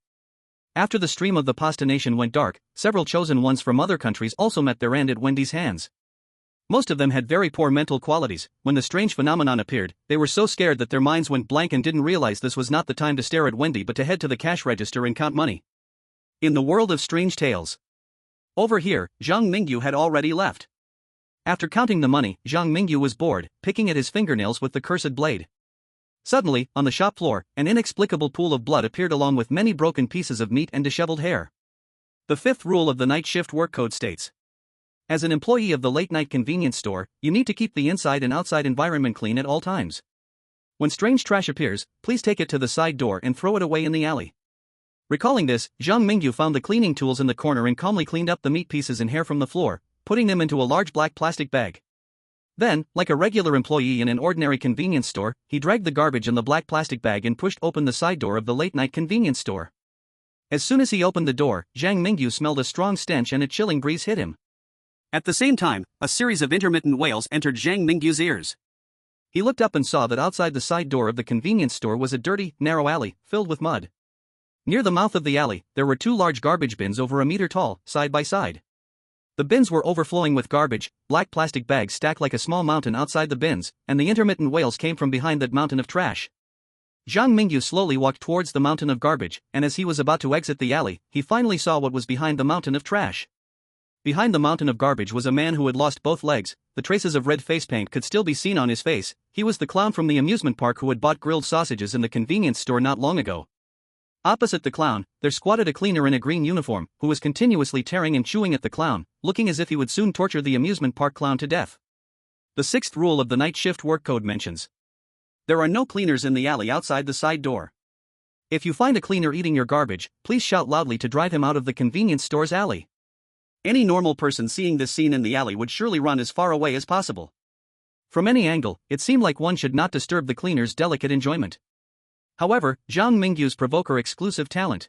Speaker 1: After the stream of the Pasta Nation went dark, several chosen ones from other countries also met their end at Wendy's hands. Most of them had very poor mental qualities. When the strange phenomenon appeared, they were so scared that their minds went blank and didn't realize this was not the time to stare at Wendy but to head to the cash register and count money. In the world of strange tales. Over here, Zhang Mingyu had already left. After counting the money, Zhang Mingyu was bored, picking at his fingernails with the cursed blade. Suddenly, on the shop floor, an inexplicable pool of blood appeared along with many broken pieces of meat and disheveled hair. The fifth rule of the night shift work code states: as an employee of the late-night convenience store, you need to keep the inside and outside environment clean at all times. When strange trash appears, please take it to the side door and throw it away in the alley. Recalling this, Zhang Mingyu found the cleaning tools in the corner and calmly cleaned up the meat pieces and hair from the floor, putting them into a large black plastic bag. Then, like a regular employee in an ordinary convenience store, he dragged the garbage in the black plastic bag and pushed open the side door of the late-night convenience store. As soon as he opened the door, Zhang Mingyu smelled a strong stench and a chilling breeze hit him. At the same time, a series of intermittent wails entered Zhang Mingyu's ears. He looked up and saw that outside the side door of the convenience store was a dirty, narrow alley, filled with mud. Near the mouth of the alley, there were 2 large garbage bins over a meter tall, side by side. The bins were overflowing with garbage, black plastic bags stacked like a small mountain outside the bins, and the intermittent wails came from behind that mountain of trash. Zhang Mingyu slowly walked towards the mountain of garbage, and as he was about to exit the alley, he finally saw what was behind the mountain of trash. Behind the mountain of garbage was a man who had lost both legs. The traces of red face paint could still be seen on his face. He was the clown from the amusement park who had bought grilled sausages in the convenience store not long ago. Opposite the clown, there squatted a cleaner in a green uniform, who was continuously tearing and chewing at the clown, looking as if he would soon torture the amusement park clown to death. The 6th rule of the night shift work code mentions: there are no cleaners in the alley outside the side door. If you find a cleaner eating your garbage, please shout loudly to drive him out of the convenience store's alley. Any normal person seeing this scene in the alley would surely run as far away as possible. From any angle, it seemed like one should not disturb the cleaner's delicate enjoyment. However, Zhang Mingyu's provoker exclusive talent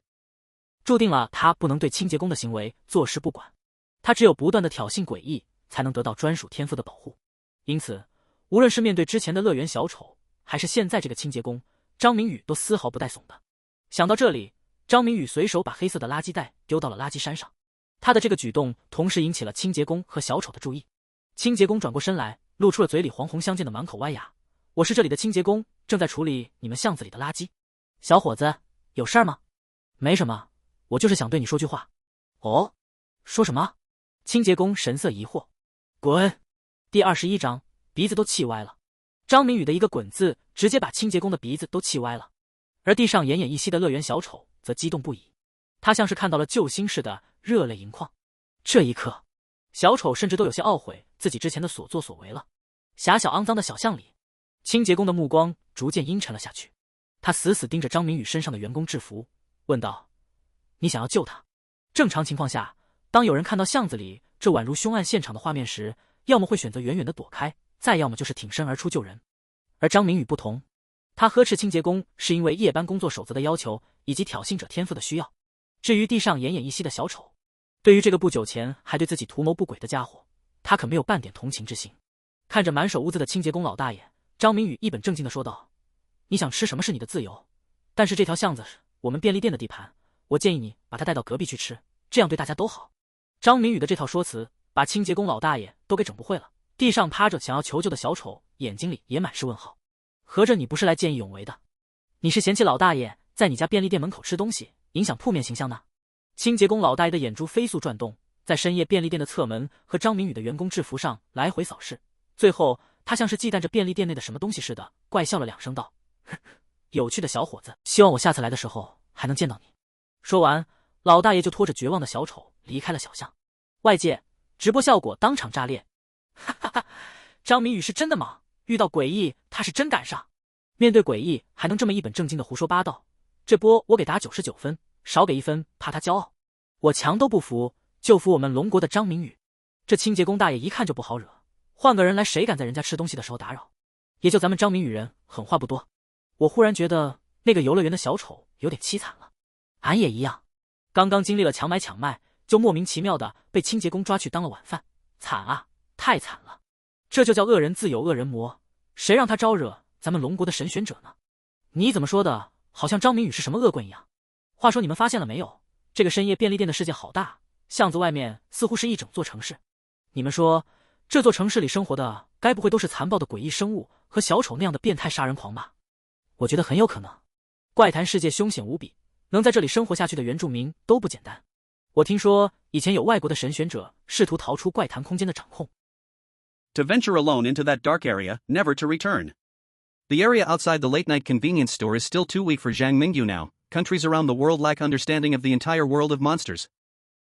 Speaker 2: 注定了他不能对清洁工的行为坐视不管，他只有不断的挑衅诡异，才能得到专属天赋的保护。因此，无论是面对之前的乐园小丑，还是现在这个清洁工，张明宇都丝毫不带怂的。想到这里，张明宇随手把黑色的垃圾袋丢到了垃圾山上。他的这个举动同时引起了清洁工和小丑的注意。清洁工转过身来，露出了嘴里黄红相间的满口歪牙：“我是这里的清洁工，正在处理你们巷子里的垃圾。小伙子，有事儿吗？”“没什么，我就是想对你说句话。”“哦，说什么？”清洁工神色疑惑。“滚！”第21章，鼻子都气歪了。张明宇的一个滚字，直接把清洁工的鼻子都气歪了。而地上奄奄一息的乐园小丑则激动不已，他像是看到了救星似的，热泪盈眶。这一刻，小丑甚至都有些懊悔自己之前的所作所为了。狭小肮脏的小巷里，清洁工的目光逐渐阴沉了下去。他死死盯着张明宇身上的员工制服，问道：“你想要救他？”正常情况下，当有人看到巷子里这宛如凶案现场的画面时，要么会选择远远的躲开，再要么就是挺身而出救人。而张明宇不同，他呵斥清洁工是因为夜班工作守则的要求以及挑衅者天赋的需要。至于地上奄奄一息的小丑，对于这个不久前还对自己图谋不轨的家伙，他可没有半点同情之心。看着满手污渍的清洁工老大爷，张明宇一本正经地说道：“你想吃什么是你的自由，但是这条巷子是我们便利店的地盘，我建议你把它带到隔壁去吃，这样对大家都好。”张明宇的这套说辞把清洁工老大爷都给整不会了。地上趴着想要求救的小丑眼睛里也满是问号，合着你不是来见义勇为的，你是嫌弃老大爷在你家便利店门口吃东西影响铺面形象呢？清洁工老大爷的眼珠飞速转动，在深夜便利店的侧门和张明宇的员工制服上来回扫视，最后他像是忌惮着便利店内的什么东西似的，怪笑了2声道：“有趣的小伙子，希望我下次来的时候还能见到你。”说完，老大爷就拖着绝望的小丑离开了小巷。外界直播效果当场炸裂。哈哈哈，张明宇是真的忙，遇到诡异他是真赶上。面对诡异还能这么一本正经的胡说八道，这波我给打99分，少给1分怕他骄傲。我强都不服，就服我们龙国的张明宇。这清洁工大爷一看就不好惹，换个人来谁敢在人家吃东西的时候打扰？也就咱们张明宇人狠话不多。我忽然觉得那个游乐园的小丑有点凄惨了。俺也一样，刚刚经历了强买强卖，就莫名其妙的被清洁工抓去当了晚饭，惨啊，太惨了。这就叫恶人自有恶人磨，谁让他招惹咱们龙国的神选者呢？你怎么说的好像张明宇是什么恶棍一样。话说你们发现了没有，这个深夜便利店的世界好大，巷子外面似乎是一整座城市。你们说这座城市里生活的该不会都是残暴的诡异生物和小丑那样的变态杀人狂吧？我觉得很有可能。怪谈世界凶险无比，能在这里生活下去的原住民都不简单。我听说以前有外国的神选者试图逃出怪谈空间的掌控。
Speaker 1: To venture alone into that dark area, never to return. The area outside the late-night convenience store is still too weak for Zhang Mingyu now. Countries around the world lack understanding of the entire world of monsters.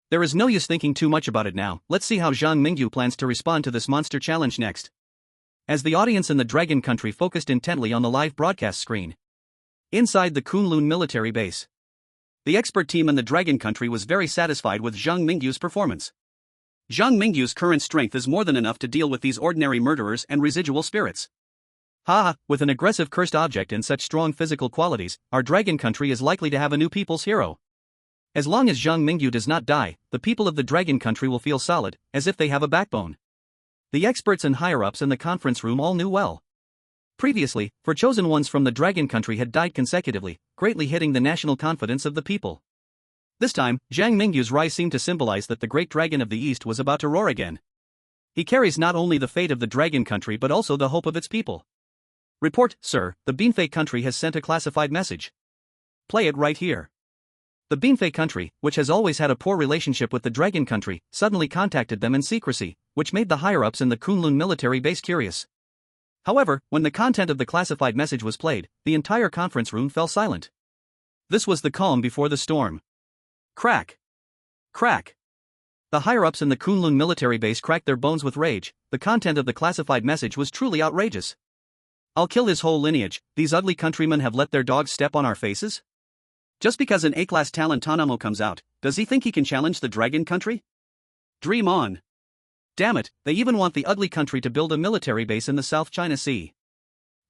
Speaker 1: There is no use thinking too much about it now. Let's see how Zhang Mingyu plans to respond to this monster challenge next. As the audience in the Dragon Country focused intently on the live broadcast screen. Inside the Kunlun military base. The expert team in the Dragon Country was very satisfied with Zhang Mingyu's performance. Zhang Mingyu's current strength is more than enough to deal with these ordinary murderers and residual spirits. Ha! With an aggressive cursed object and such strong physical qualities, our Dragon Country is likely to have a new people's hero. As long as Zhang Mingyu does not die, the people of the dragon country will feel solid, as if they have a backbone. The experts and higher-ups in the conference room all knew well. Previously, four chosen ones from the dragon country had died consecutively, greatly hitting the national confidence of the people. This time, Zhang Mingyu's rise seemed to symbolize that the great dragon of the east was about to roar again. He carries not only the fate of the dragon country but also the hope of its people. Report, sir, the Beanfei country has sent a classified message. Play it right here. The Beanfei country, which has always had a poor relationship with the dragon country, suddenly contacted them in secrecy, which made the higher-ups in the Kunlun military base curious. However, when the content of the classified message was played, the entire conference room fell silent. This was the calm before the storm. Crack! Crack! The higher-ups in the Kunlun military base cracked their bones with rage. The content of the classified message was truly outrageous. I'll kill his whole lineage. These ugly countrymen have let their dogs step on our faces? Just because an A-class talent Tanamo comes out, does he think he can challenge the dragon country? Dream on. Damn it, they even want the ugly country to build a military base in the South China Sea.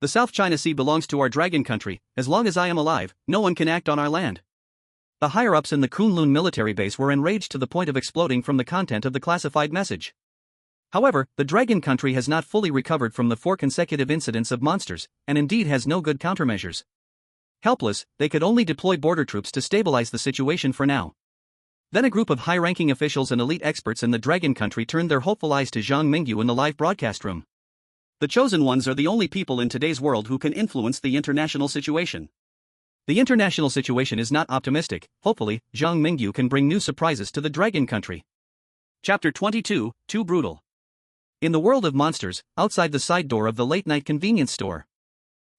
Speaker 1: The South China Sea belongs to our dragon country. As long as I am alive, no one can act on our land. The higher-ups in the Kunlun military base were enraged to the point of exploding from the content of the classified message. However, the dragon country has not fully recovered from the 4 consecutive incidents of monsters, and indeed has no good countermeasures. Helpless, they could only deploy border troops to stabilize the situation for now. Then a group of high-ranking officials and elite experts in the dragon country turned their hopeful eyes to Zhang Mingyu in the live broadcast room. The chosen ones are the only people in today's world who can influence the international situation. The international situation is not optimistic. Hopefully, Zhang Mingyu can bring new surprises to the dragon country. Chapter 22, Too Brutal. In the world of monsters, outside the side door of the late-night convenience store,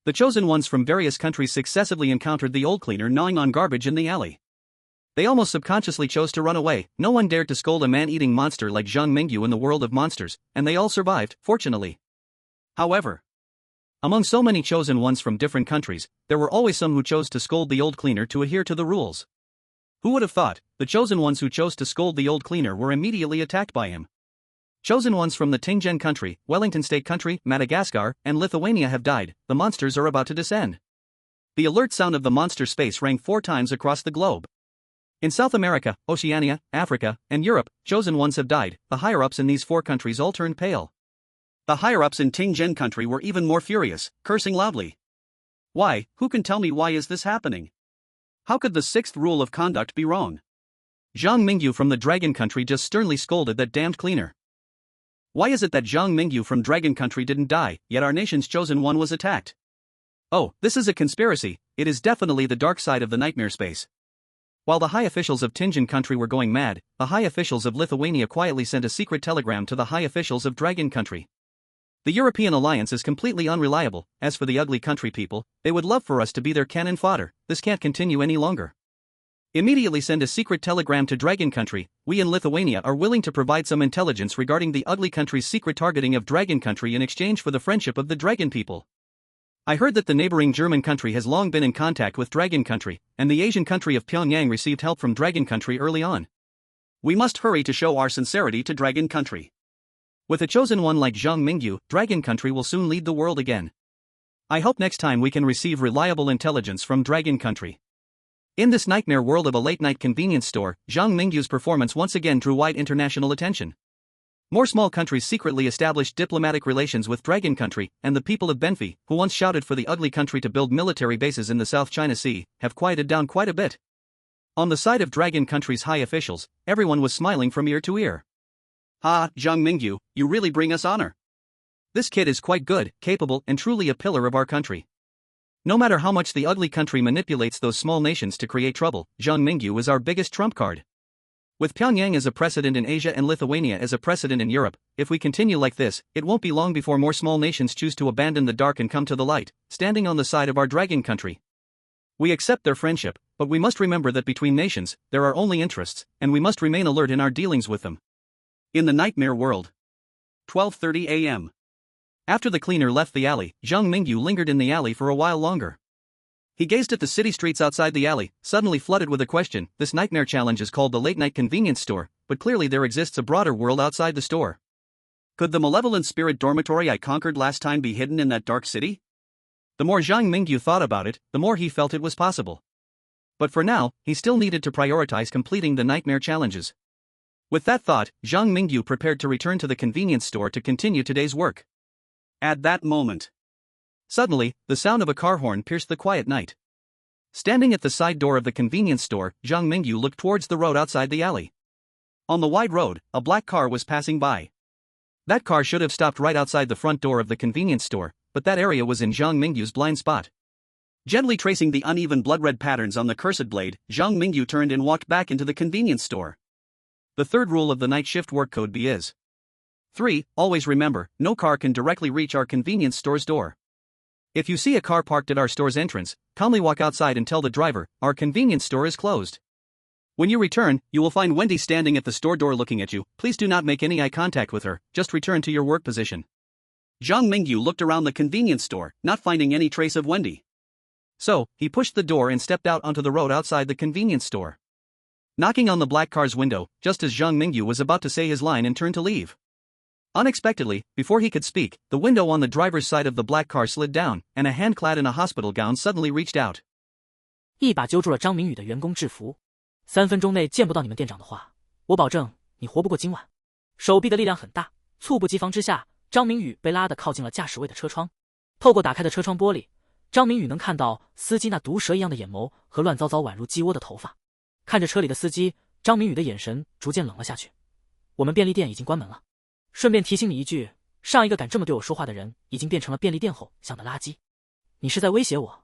Speaker 1: the chosen ones from various countries successively encountered the old cleaner gnawing on garbage in the alley. They almost subconsciously chose to run away. No one dared to scold a man-eating monster like Zhang Mingyu in the world of monsters, and they all survived, fortunately. However, among so many chosen ones from different countries, there were always some who chose to scold the old cleaner to adhere to the rules. Who would have thought, the chosen ones who chose to scold the old cleaner were immediately attacked by him? Chosen ones from the Tingzhen country, Wellington State country, Madagascar, and Lithuania have died. The monsters are about to descend. The alert sound of the monster space rang 4 times across the globe. In South America, Oceania, Africa, and Europe, chosen ones have died. The higher-ups in these 4 countries all turned pale. The higher-ups in Tingzhen country were even more furious, cursing loudly. Why? Who can tell me why is this happening? How could the 6th rule of conduct be wrong? Zhang Mingyu from the dragon country just sternly scolded that damned cleaner. Why is it that Zhang Mingyu from dragon country didn't die, yet our nation's chosen one was attacked? Oh, this is a conspiracy. It is definitely the dark side of the nightmare space. While the high officials of Tingzhen country were going mad, the high officials of Lithuania quietly sent a secret telegram to the high officials of dragon country. The European alliance is completely unreliable. As for the ugly country people, they would love for us to be their cannon fodder. This can't continue any longer. Immediately send a secret telegram to dragon country. We in Lithuania are willing to provide some intelligence regarding the ugly country's secret targeting of dragon country in exchange for the friendship of the dragon people. I heard that the neighboring German country has long been in contact with dragon country, and the Asian country of Pyongyang received help from dragon country early on. We must hurry to show our sincerity to dragon country. With a chosen one like Zhang Mingyu, dragon country will soon lead the world again. I hope next time we can receive reliable intelligence from dragon country. In this nightmare world of a late-night convenience store, Zhang Mingyu's performance once again drew wide international attention. More small countries secretly established diplomatic relations with dragon country, and the people of Benfei, who once shouted for the ugly country to build military bases in the South China Sea, have quieted down quite a bit. On the side of dragon country's high officials, everyone was smiling from ear to ear. Ha, Zhang Mingyu, you really bring us honor. This kid is quite good, capable, and truly a pillar of our country. No matter how much the ugly country manipulates those small nations to create trouble, Zhang Mingyu is our biggest trump card. With Pyongyang as a precedent in Asia and Lithuania as a precedent in Europe, if we continue like this, it won't be long before more small nations choose to abandon the dark and come to the light, standing on the side of our dragon country. We accept their friendship, but we must remember that between nations, there are only interests, and we must remain alert in our dealings with them. In the nightmare world. 12:30 a.m. After the cleaner left the alley, Zhang Mingyu lingered in the alley for a while longer. He gazed at the city streets outside the alley, suddenly flooded with a question. This nightmare challenge is called the late-night convenience store, but clearly there exists a broader world outside the store. Could the malevolent spirit dormitory I conquered last time be hidden in that dark city? The more Zhang Mingyu thought about it, the more he felt it was possible. But for now, he still needed to prioritize completing the nightmare challenges. With that thought, Zhang Mingyu prepared to return to the convenience store to continue today's work. At that moment, suddenly, the sound of a car horn pierced the quiet night. Standing at the side door of the convenience store, Zhang Mingyu looked towards the road outside the alley. On the wide road, a black car was passing by. That car should have stopped right outside the front door of the convenience store, but that area was in Zhang Mingyu's blind spot. Gently tracing the uneven blood-red patterns on the cursed blade, Zhang Mingyu turned and walked back into the convenience store. The third rule of the night shift work code B is 3. Always remember, no car can directly reach our convenience store's door. If you see a car parked at our store's entrance, calmly walk outside and tell the driver, our convenience store is closed. When you return, you will find Wendy standing at the store door looking at you. Please do not make any eye contact with her, just return to your work position. Zhang Mingyu looked around the convenience store, not finding any trace of Wendy. So, he pushed the door and stepped out onto the road outside the convenience store. Knocking on the black car's window, just as Zhang Mingyu was about to say his line and turn to leave. Unexpectedly, before he could speak, the window on the driver's side of the black car slid down, and a hand clad in a hospital gown suddenly reached out.
Speaker 2: 一把揪住了张明宇的员工制服。3分钟内见不到你们店长的话，我保证你活不过今晚。手臂的力量很大，猝不及防之下，张明宇被拉得靠近了驾驶位的车窗。透过打开的车窗玻璃，张明宇能看到司机那毒蛇一样的眼眸和乱糟糟宛如鸡窝的头发。看着车里的司机，张明宇的眼神逐渐冷了下去。我们便利店已经关门了。顺便提醒你一句，上一个敢这么对我说话的人已经变成了便利店后想的垃圾。你是在威胁我？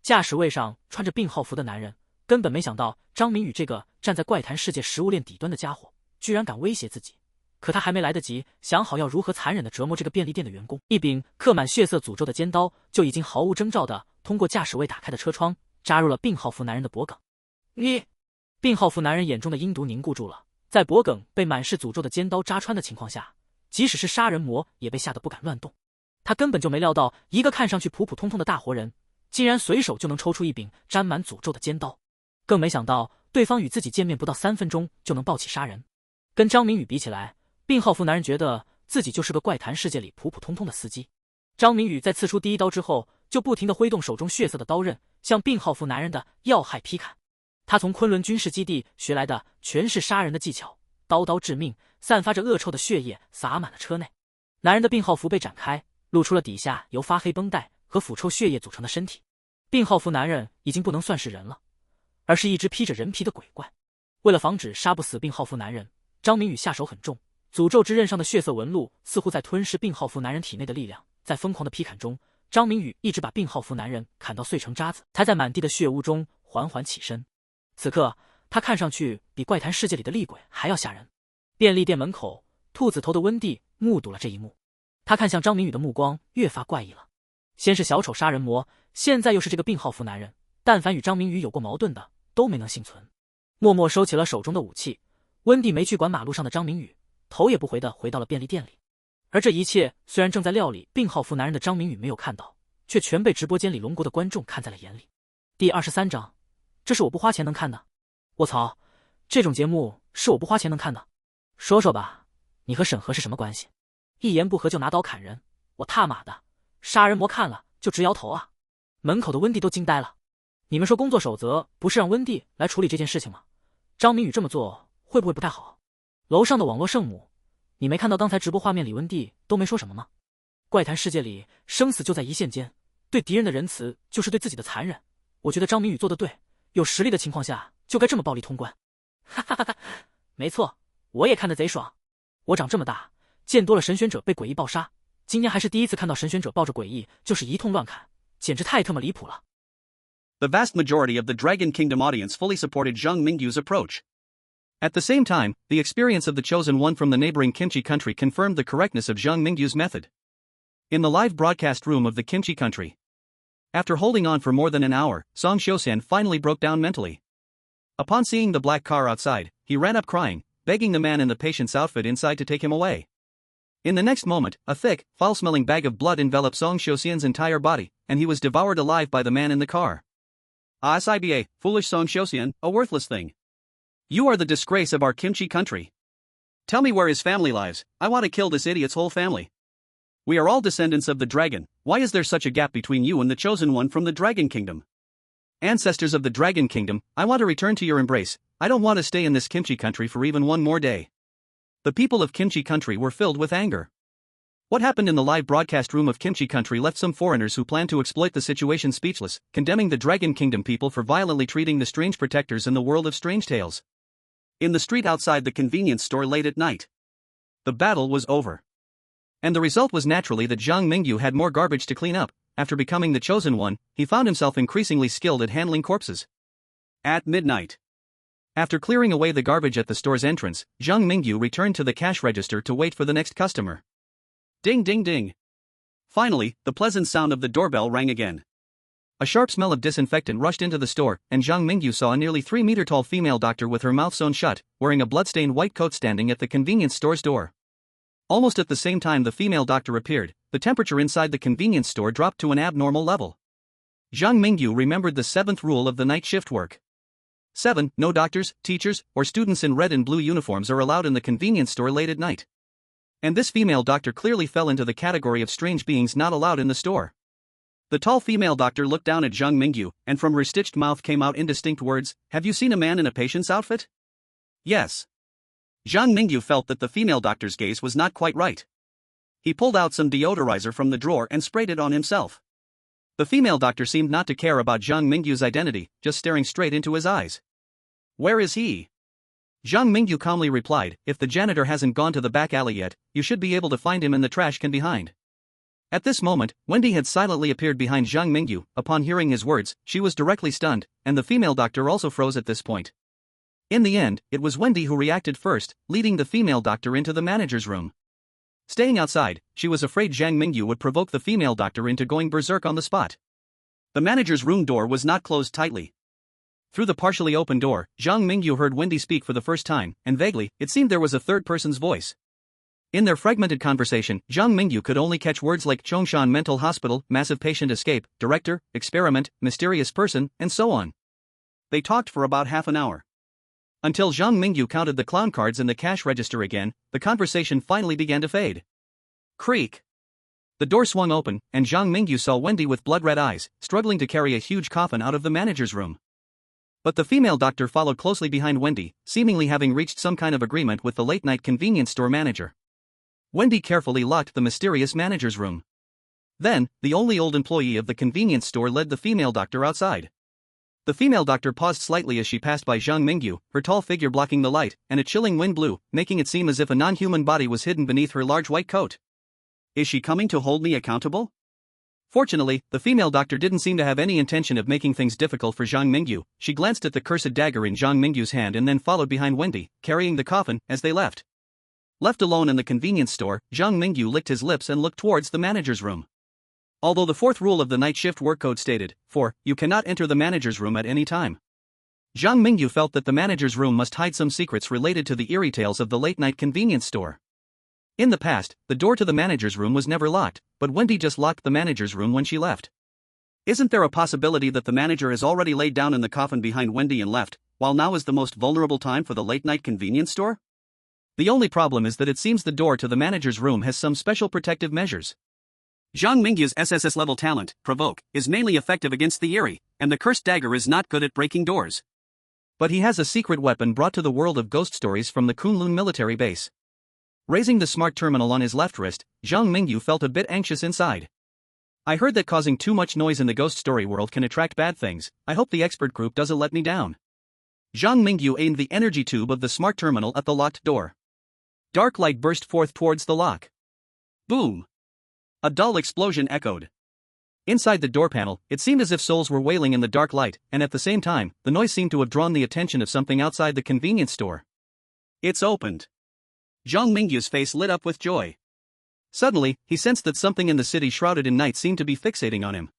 Speaker 2: 驾驶位上穿着病号服的男人根本没想到张明宇这个站在怪谈世界食物链底端的家伙居然敢威胁自己。可他还没来得及想好要如何残忍地折磨这个便利店的员工，一柄刻满血色诅咒的尖刀就已经毫无征兆地通过驾驶位打开的车窗扎入了病号服男人的脖颈。病号服男人眼中的阴毒凝固住了，在脖颈被满是诅咒的尖刀扎穿的情况下，即使是杀人魔也被吓得不敢乱动。他根本就没料到一个看上去普普通通的大活人竟然随手就能抽出一柄沾满诅咒的尖刀，更没想到对方与自己见面不到3分钟就能暴起杀人。跟张明宇比起来，病号服男人觉得自己就是个怪谈世界里普普通通的司机。张明宇在刺出第一刀之后，就不停地挥动手中血色的刀刃，向病号服男人的要害劈砍。他从昆仑军事基地学来的全是杀人的技巧，刀刀致命，散发着恶臭的血液洒满了车内。男人的病号服被展开，露出了底下由发黑绷带和腐臭血液组成的身体。病号服男人已经不能算是人了，而是一只披着人皮的鬼怪。为了防止杀不死病号服男人，张明宇下手很重，诅咒之刃上的血色纹路似乎在吞噬病号服男人体内的力量。在疯狂的劈砍中，张明宇一直把病号服男人砍到碎成渣子，才在满地的血污中缓缓起身。此刻他看上去比怪谈世界里的厉鬼还要吓人。便利店门口，兔子头的温蒂目睹了这一幕，他看向张明宇的目光越发怪异了。先是小丑杀人魔，现在又是这个病号服男人，但凡与张明宇有过矛盾的都没能幸存。默默收起了手中的武器，温蒂没去管马路上的张明宇，头也不回地回到了便利店里。而这一切虽然正在料理病号服男人的张明宇没有看到，却全被直播间里龙国的观众看在了眼里。第23章，这是我不花钱能看的。卧槽，这种节目是我不花钱能看的。说说吧，你和审核是什么关系？一言不合就拿刀砍人，我他妈的杀人魔看了就直摇头啊！门口的温蒂都惊呆了。你们说工作守则不是让温蒂来处理这件事情吗？张明宇这么做会不会不太好？楼上的网络圣母，你没看到刚才直播画面里温蒂都没说什么吗？怪谈世界里生死就在一线间，对敌人的仁慈就是对自己的残忍。我觉得张明宇做得对，有实力的情况下就该这么暴力通关。哈哈哈哈，没错，我也看得贼爽。我长这么大见多了神选者被诡异暴杀，今年还是第一次看到神选者抱着诡异就是一通乱砍，简直太他妈离谱了。
Speaker 1: The vast majority of the Dragon Kingdom audience fully supported Zhang Mingyu's approach. At the same time, the experience of the chosen one from the neighboring Kimchi country confirmed the correctness of Zhang Mingyu's method. In the live broadcast room of the Kimchi country, after holding on for more than an hour, Song Shosan finally broke down mentally. Upon seeing the black car outside, he ran up crying, begging the man in the patient's outfit inside to take him away. In the next moment, a thick, foul-smelling bag of blood enveloped Song Shosan's entire body, and he was devoured alive by the man in the car. Siba, foolish Song Shosan, a worthless thing. You are the disgrace of our Kimchi country. Tell me where his family lies, I want to kill this idiot's whole family. We are all descendants of the dragon, why is there such a gap between you and the chosen one from the Dragon Kingdom? Ancestors of the Dragon Kingdom, I want to return to your embrace. I don't want to stay in this kimchi country for even one more day. The people of Kimchi Country were filled with anger. What happened in the live broadcast room of Kimchi Country left some foreigners who planned to exploit the situation speechless, condemning the Dragon Kingdom people for violently treating the strange protectors in the world of strange tales. In the street outside the convenience store late at night, the battle was over. And the result was naturally that Zhang Mingyu had more garbage to clean up. After becoming the chosen one, he found himself increasingly skilled at handling corpses. At midnight, after clearing away the garbage at the store's entrance, Zhang Mingyu returned to the cash register to wait for the next customer. Ding ding ding. Finally, the pleasant sound of the doorbell rang again. A sharp smell of disinfectant rushed into the store, and Zhang Mingyu saw a nearly 3-meter-tall female doctor with her mouth sewn shut, wearing a bloodstained white coat standing at the convenience store's door. Almost at the same time the female doctor appeared, the temperature inside the convenience store dropped to an abnormal level. Zhang Mingyu remembered the 7th rule of the night shift work. 7. No doctors, teachers, or students in red and blue uniforms are allowed in the convenience store late at night. And this female doctor clearly fell into the category of strange beings not allowed in the store. The tall female doctor looked down at Zhang Mingyu, and from her stitched mouth came out indistinct words, "Have you seen a man in a patient's outfit?" Yes. Zhang Mingyu felt that the female doctor's gaze was not quite right. He pulled out some deodorizer from the drawer and sprayed it on himself. The female doctor seemed not to care about Zhang Mingyu's identity, just staring straight into his eyes. "Where is he?" Zhang Mingyu calmly replied, "If the janitor hasn't gone to the back alley yet, you should be able to find him in the trash can behind." At this moment, Wendy had silently appeared behind Zhang Mingyu. Upon hearing his words, she was directly stunned, and the female doctor also froze at this point. In the end, it was Wendy who reacted first, leading the female doctor into the manager's room. Staying outside, she was afraid Zhang Mingyu would provoke the female doctor into going berserk on the spot. The manager's room door was not closed tightly. Through the partially open door, Zhang Mingyu heard Wendy speak for the first time, and vaguely, it seemed there was a third person's voice. In their fragmented conversation, Zhang Mingyu could only catch words like Chongshan Mental Hospital, massive patient escape, director, experiment, mysterious person, and so on. They talked for about half an hour. Until Zhang Mingyu counted the clown cards in the cash register again, the conversation finally began to fade. Creak. The door swung open, and Zhang Mingyu saw Wendy with blood-red eyes, struggling to carry a huge coffin out of the manager's room. But the female doctor followed closely behind Wendy, seemingly having reached some kind of agreement with the late-night convenience store manager. Wendy carefully locked the mysterious manager's room. Then, the only old employee of the convenience store led the female doctor outside. The female doctor paused slightly as she passed by Zhang Mingyu, her tall figure blocking the light, and a chilling wind blew, making it seem as if a non-human body was hidden beneath her large white coat. Is she coming to hold me accountable? Fortunately, the female doctor didn't seem to have any intention of making things difficult for Zhang Mingyu. She glanced at the cursed dagger in Zhang Mingyu's hand and then followed behind Wendy, carrying the coffin, as they left. Left alone in the convenience store, Zhang Mingyu licked his lips and looked towards the manager's room. Although the 4th rule of the night shift work code stated, 4, you cannot enter the manager's room at any time. Zhang Mingyu felt that the manager's room must hide some secrets related to the eerie tales of the late-night convenience store. In the past, the door to the manager's room was never locked, but Wendy just locked the manager's room when she left. Isn't there a possibility that the manager has already laid down in the coffin behind Wendy and left, while now is the most vulnerable time for the late-night convenience store? The only problem is that it seems the door to the manager's room has some special protective measures. Zhang Mingyu's SSS-level talent, Provoke, is mainly effective against the eerie, and the cursed dagger is not good at breaking doors. But he has a secret weapon brought to the world of ghost stories from the Kunlun military base. Raising the smart terminal on his left wrist, Zhang Mingyu felt a bit anxious inside. I heard that causing too much noise in the ghost story world can attract bad things. I hope the expert group doesn't let me down. Zhang Mingyu aimed the energy tube of the smart terminal at the locked door. Dark light burst forth towards the lock. Boom! A dull explosion echoed. Inside the door panel, it seemed as if souls were wailing in the dark light, and at the same time, the noise seemed to have drawn the attention of something outside the convenience store. It's opened. Zhang Mingyu's face lit up with joy. Suddenly, he sensed that something in the city shrouded in night seemed to be fixating on him.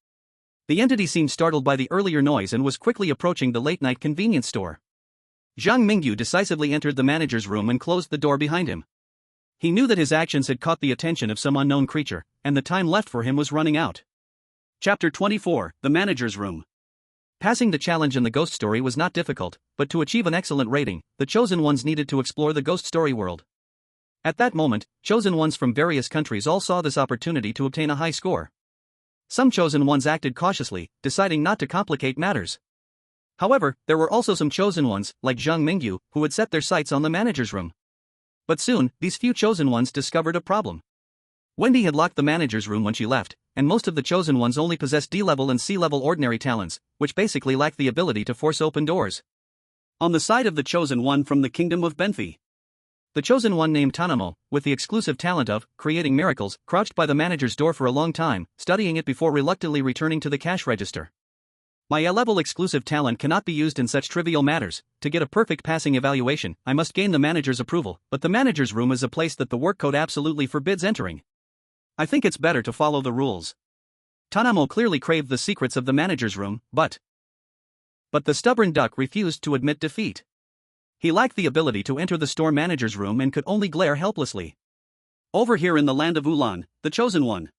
Speaker 1: The entity seemed startled by the earlier noise and was quickly approaching the late-night convenience store. Zhang Mingyu decisively entered the manager's room and closed the door behind him. He knew that his actions had caught the attention of some unknown creature, and the time left for him was running out. Chapter 24, The Manager's Room. Passing the challenge in the ghost story was not difficult, but to achieve an excellent rating, the chosen ones needed to explore the ghost story world. At that moment, chosen ones from various countries all saw this opportunity to obtain a high score. Some chosen ones acted cautiously, deciding not to complicate matters. However, there were also some chosen ones, like Zhang Mingyu, who had set their sights on the manager's room. But soon, these few chosen ones discovered a problem. Wendy had locked the manager's room when she left, and most of the chosen ones only possessed D-level and C-level ordinary talents, which basically lacked the ability to force open doors. On the side of the chosen one from the kingdom of Benfi, the chosen one named Tanamo, with the exclusive talent of creating miracles, crouched by the manager's door for a long time, studying it before reluctantly returning to the cash register. My A-level exclusive talent cannot be used in such trivial matters. To get a perfect passing evaluation, I must gain the manager's approval, but the manager's room is a place that the work code absolutely forbids entering. I think it's better to follow the rules. Tanamo clearly craved the secrets of the manager's room, but the stubborn duck refused to admit defeat. He lacked the ability to enter the store manager's room and could only glare helplessly. Over here in the land of Ulan, the chosen one,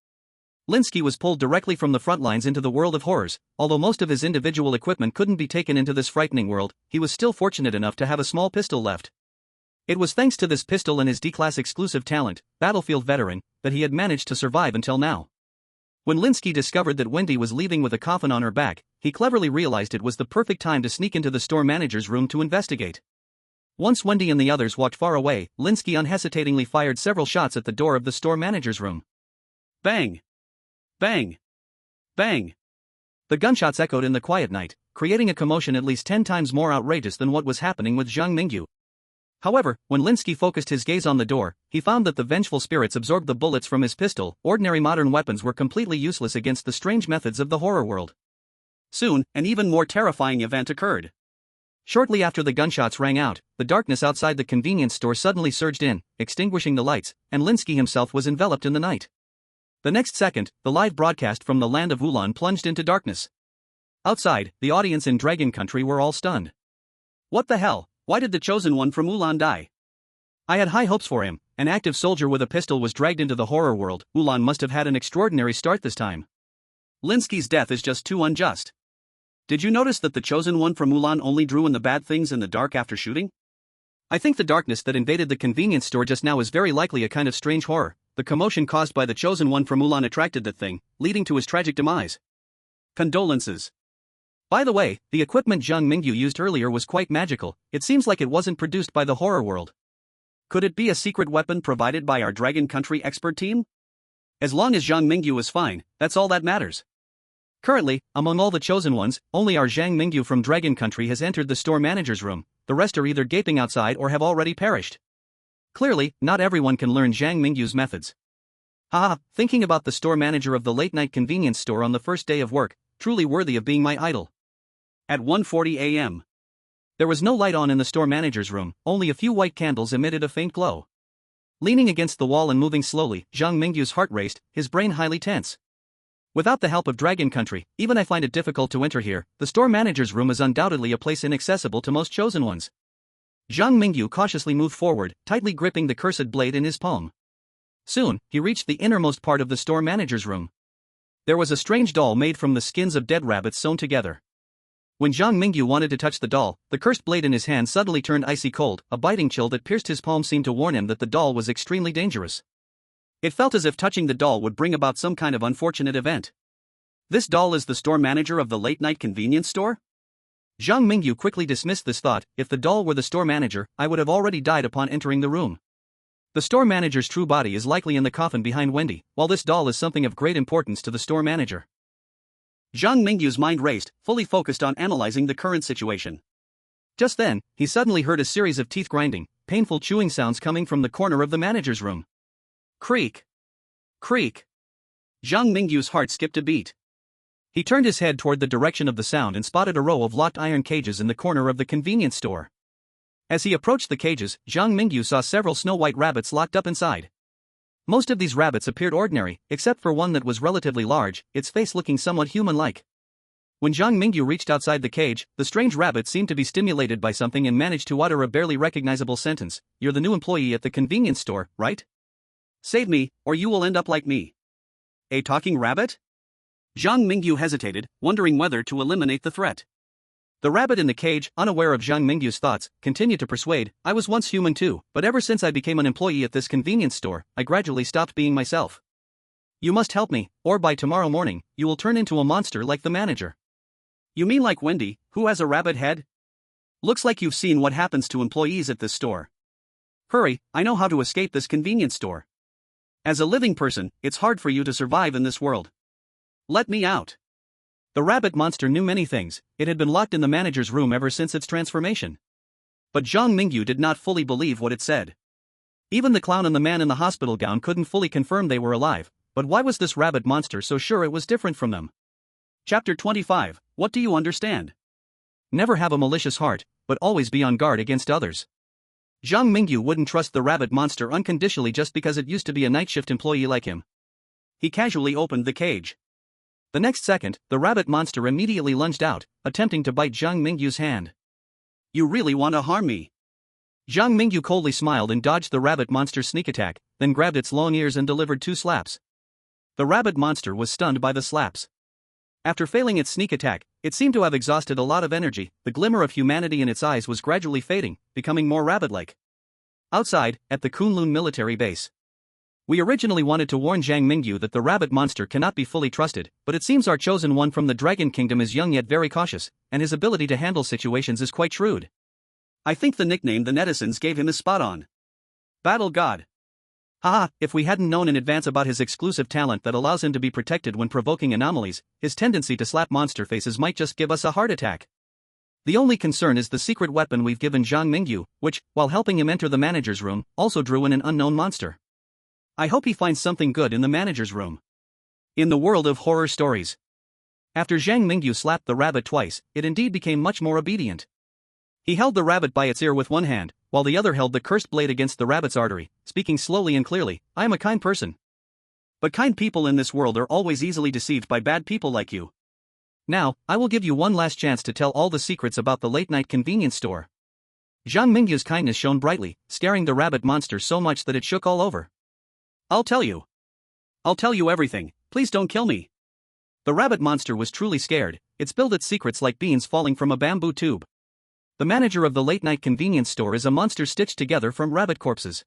Speaker 1: Linsky was pulled directly from the front lines into the world of horrors. Although most of his individual equipment couldn't be taken into this frightening world, he was still fortunate enough to have a small pistol left. It was thanks to this pistol and his D-class exclusive talent, Battlefield Veteran, that he had managed to survive until now. When Linsky discovered that Wendy was leaving with a coffin on her back, he cleverly realized it was the perfect time to sneak into the store manager's room to investigate. Once Wendy and the others walked far away, Linsky unhesitatingly fired several shots at the door of the store manager's room. Bang! Bang! Bang! The gunshots echoed in the quiet night, creating a commotion at least 10 times more outrageous than what was happening with Zhang Mingyu. However, when Linsky focused his gaze on the door, he found that the vengeful spirits absorbed the bullets from his pistol. Ordinary modern weapons were completely useless against the strange methods of the horror world. Soon, an even more terrifying event occurred. Shortly after the gunshots rang out, the darkness outside the convenience store suddenly surged in, extinguishing the lights, and Linsky himself was enveloped in the night. The next second, the live broadcast from the land of Ulan plunged into darkness. Outside, the audience in Dragon Country were all stunned. What the hell? Why did the chosen one from Ulan die? I had high hopes for him. An active soldier with a pistol was dragged into the horror world. Ulan must have had an extraordinary start this time. Linsky's death is just too unjust. Did you notice that the chosen one from Ulan only drew in the bad things in the dark after shooting? I think the darkness that invaded the convenience store just now is very likely a kind of strange horror. The commotion caused by the chosen one from Ulan attracted that thing, leading to his tragic demise. Condolences. By the way, the equipment Zhang Mingyu used earlier was quite magical. It seems like it wasn't produced by the horror world. Could it be a secret weapon provided by our Dragon Country expert team? As long as Zhang Mingyu is fine, that's all that matters. Currently, among all the chosen ones, only our Zhang Mingyu from Dragon Country has entered the store manager's room. The rest are either gaping outside or have already perished. Clearly, not everyone can learn Zhang Mingyu's methods. Haha, thinking about the store manager of the late-night convenience store on the first day of work, truly worthy of being my idol. At 1:40 a.m. There was no light on in the store manager's room, only a few white candles emitted a faint glow. Leaning against the wall and moving slowly, Zhang Mingyu's heart raced, his brain highly tense. Without the help of Dragon Country, even I find it difficult to enter here. The store manager's room is undoubtedly a place inaccessible to most chosen ones. Zhang Mingyu cautiously moved forward, tightly gripping the cursed blade in his palm. Soon, he reached the innermost part of the store manager's room. There was a strange doll made from the skins of dead rabbits sewn together. When Zhang Mingyu wanted to touch the doll, the cursed blade in his hand suddenly turned icy cold. A biting chill that pierced his palm seemed to warn him that the doll was extremely dangerous. It felt as if touching the doll would bring about some kind of unfortunate event. This doll is the store manager of the late-night convenience store? Zhang Mingyu quickly dismissed this thought. If the doll were the store manager, I would have already died upon entering the room. The store manager's true body is likely in the coffin behind Wendy, while this doll is something of great importance to the store manager. Zhang Mingyu's mind raced, fully focused on analyzing the current situation. Just then, he suddenly heard a series of teeth grinding, painful chewing sounds coming from the corner of the manager's room. Creak. Creak. Zhang Mingyu's heart skipped a beat. He turned his head toward the direction of the sound and spotted a row of locked iron cages in the corner of the convenience store. As he approached the cages, Zhang Mingyu saw several snow-white rabbits locked up inside. Most of these rabbits appeared ordinary, except for one that was relatively large, its face looking somewhat human-like. When Zhang Mingyu reached outside the cage, the strange rabbit seemed to be stimulated by something and managed to utter a barely recognizable sentence. "You're the new employee at the convenience store, right? Save me, or you will end up like me." A talking rabbit? Zhang Mingyu hesitated, wondering whether to eliminate the threat. The rabbit in the cage, unaware of Zhang Mingyu's thoughts, continued to persuade, "I was once human too, but ever since I became an employee at this convenience store, I gradually stopped being myself. You must help me, or by tomorrow morning, you will turn into a monster like the manager." You mean like Wendy, who has a rabbit head? Looks like you've seen what happens to employees at this store. Hurry, I know how to escape this convenience store. As a living person, it's hard for you to survive in this world. Let me out. The rabbit monster knew many things. It had been locked in the manager's room ever since its transformation. But Zhang Mingyu did not fully believe what it said. Even the clown and the man in the hospital gown couldn't fully confirm they were alive, but why was this rabbit monster so sure it was different from them? Chapter 25, What do you understand? Never have a malicious heart, but always be on guard against others. Zhang Mingyu wouldn't trust the rabbit monster unconditionally just because it used to be a night shift employee like him. He casually opened the cage. The next second, the rabbit monster immediately lunged out, attempting to bite Zhang Mingyu's hand. You really want to harm me? Zhang Mingyu coldly smiled and dodged the rabbit monster's sneak attack, then grabbed its long ears and delivered 2 slaps. The rabbit monster was stunned by the slaps. After failing its sneak attack, it seemed to have exhausted a lot of energy. The glimmer of humanity in its eyes was gradually fading, becoming more rabbit-like. Outside, at the Kunlun military base. We originally wanted to warn Zhang Mingyu that the rabbit monster cannot be fully trusted, but it seems our chosen one from the Dragon Kingdom is young yet very cautious, and his ability to handle situations is quite shrewd. I think the nickname the netizens gave him is spot on. Battle God. Haha, if we hadn't known in advance about his exclusive talent that allows him to be protected when provoking anomalies, his tendency to slap monster faces might just give us a heart attack. The only concern is the secret weapon we've given Zhang Mingyu, which, while helping him enter the manager's room, also drew in an unknown monster. I hope he finds something good in the manager's room. In the world of horror stories. After Zhang Mingyu slapped the rabbit twice, it indeed became much more obedient. He held the rabbit by its ear with one hand, while the other held the cursed blade against the rabbit's artery, speaking slowly and clearly, I am a kind person. But kind people in this world are always easily deceived by bad people like you. Now, I will give you one last chance to tell all the secrets about the late-night convenience store. Zhang Mingyu's kindness shone brightly, scaring the rabbit monster so much that it shook all over. I'll tell you. I'll tell you everything, please don't kill me. The rabbit monster was truly scared. It spilled its secrets like beans falling from a bamboo tube. The manager of the late-night convenience store is a monster stitched together from rabbit corpses.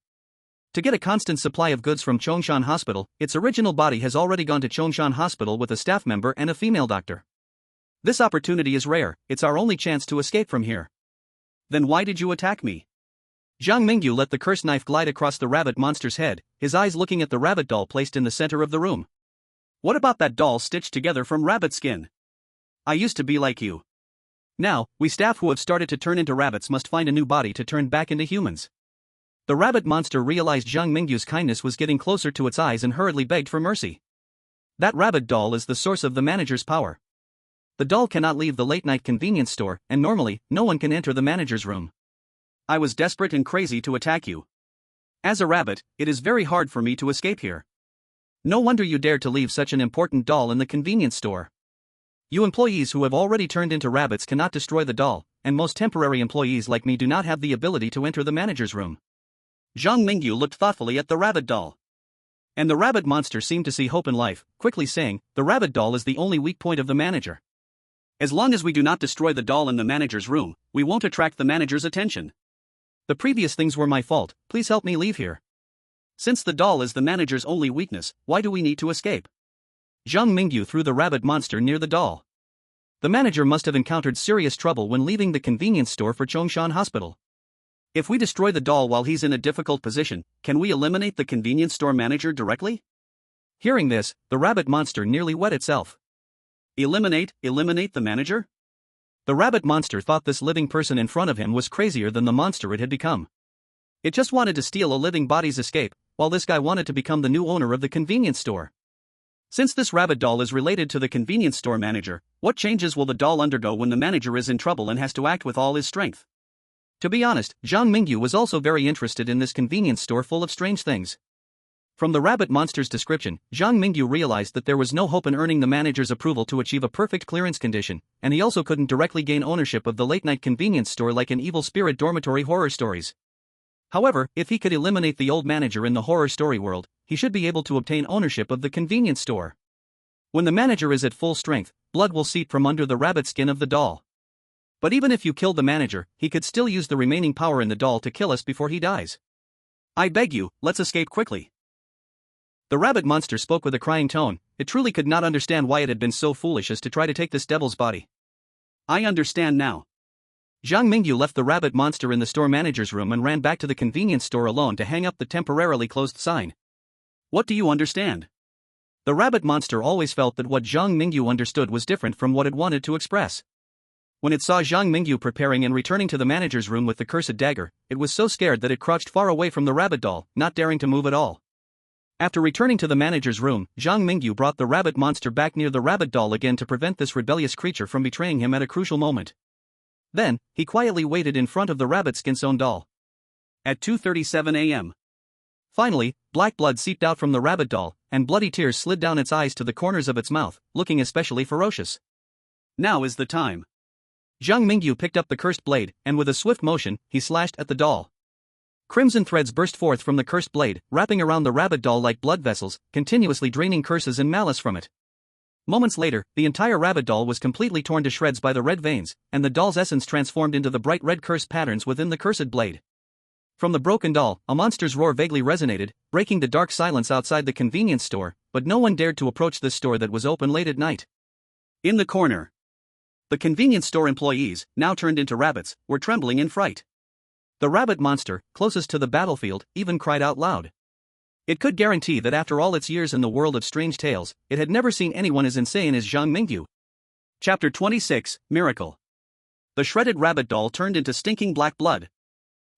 Speaker 1: To get a constant supply of goods from Chongshan Hospital, its original body has already gone to Chongshan Hospital with a staff member and a female doctor. This opportunity is rare, it's our only chance to escape from here. Then why did you attack me? Zhang Mingyu let the cursed knife glide across the rabbit monster's head, his eyes looking at the rabbit doll placed in the center of the room. What about that doll stitched together from rabbit skin? I used to be like you. Now, we staff who have started to turn into rabbits must find a new body to turn back into humans. The rabbit monster realized Zhang Mingyu's kindness was getting closer to its eyes and hurriedly begged for mercy. That rabbit doll is the source of the manager's power. The doll cannot leave the late-night convenience store, and normally, no one can enter the manager's room. I was desperate and crazy to attack you. As a rabbit, it is very hard for me to escape here. No wonder you dared to leave such an important doll in the convenience store. You employees who have already turned into rabbits cannot destroy the doll, and most temporary employees like me do not have the ability to enter the manager's room. Zhang Mingyu looked thoughtfully at the rabbit doll. And the rabbit monster seemed to see hope in life, quickly saying, the rabbit doll is the only weak point of the manager. As long as we do not destroy the doll in the manager's room, we won't attract the manager's attention. The previous things were my fault, please help me leave here. Since the doll is the manager's only weakness, why do we need to escape? Zhang Mingyu threw the rabbit monster near the doll. The manager must have encountered serious trouble when leaving the convenience store for Chongshan Hospital. If we destroy the doll while he's in a difficult position, can we eliminate the convenience store manager directly? Hearing this, the rabbit monster nearly wet itself. Eliminate the manager? The rabbit monster thought this living person in front of him was crazier than the monster it had become. It just wanted to steal a living body's escape, while this guy wanted to become the new owner of the convenience store. Since this rabbit doll is related to the convenience store manager, what changes will the doll undergo when the manager is in trouble and has to act with all his strength? To be honest, Zhang Mingyu was also very interested in this convenience store full of strange things. From the rabbit monster's description, Zhang Mingyu realized that there was no hope in earning the manager's approval to achieve a perfect clearance condition, and he also couldn't directly gain ownership of the late-night convenience store like in Evil Spirit Dormitory horror stories. However, if he could eliminate the old manager in the horror story world, he should be able to obtain ownership of the convenience store. When the manager is at full strength, blood will seep from under the rabbit skin of the doll. But even if you killed the manager, he could still use the remaining power in the doll to kill us before he dies. I beg you, let's escape quickly. The rabbit monster spoke with a crying tone. It truly could not understand why it had been so foolish as to try to take this devil's body. I understand now. Zhang Mingyu left the rabbit monster in the store manager's room and ran back to the convenience store alone to hang up the temporarily closed sign. What do you understand? The rabbit monster always felt that what Zhang Mingyu understood was different from what it wanted to express. When it saw Zhang Mingyu preparing and returning to the manager's room with the cursed dagger, it was so scared that it crouched far away from the rabbit doll, not daring to move at all. After returning to the manager's room, Zhang Mingyu brought the rabbit monster back near the rabbit doll again to prevent this rebellious creature from betraying him at a crucial moment. Then, he quietly waited in front of the rabbit skin-sewn doll. At 2:37 a.m. Finally, black blood seeped out from the rabbit doll, and bloody tears slid down its eyes to the corners of its mouth, looking especially ferocious. Now is the time. Zhang Mingyu picked up the cursed blade, and with a swift motion, he slashed at the doll. Crimson threads burst forth from the cursed blade, wrapping around the rabbit doll like blood vessels, continuously draining curses and malice from it. Moments later, the entire rabbit doll was completely torn to shreds by the red veins, and the doll's essence transformed into the bright red curse patterns within the cursed blade. From the broken doll, a monster's roar vaguely resonated, breaking the dark silence outside the convenience store, but no one dared to approach this store that was open late at night. In the corner, the convenience store employees, now turned into rabbits, were trembling in fright. The rabbit monster, closest to the battlefield, even cried out loud. It could guarantee that after all its years in the world of strange tales, it had never seen anyone as insane as Zhang Mingyu. Chapter 26, Miracle. The shredded rabbit doll turned into stinking black blood.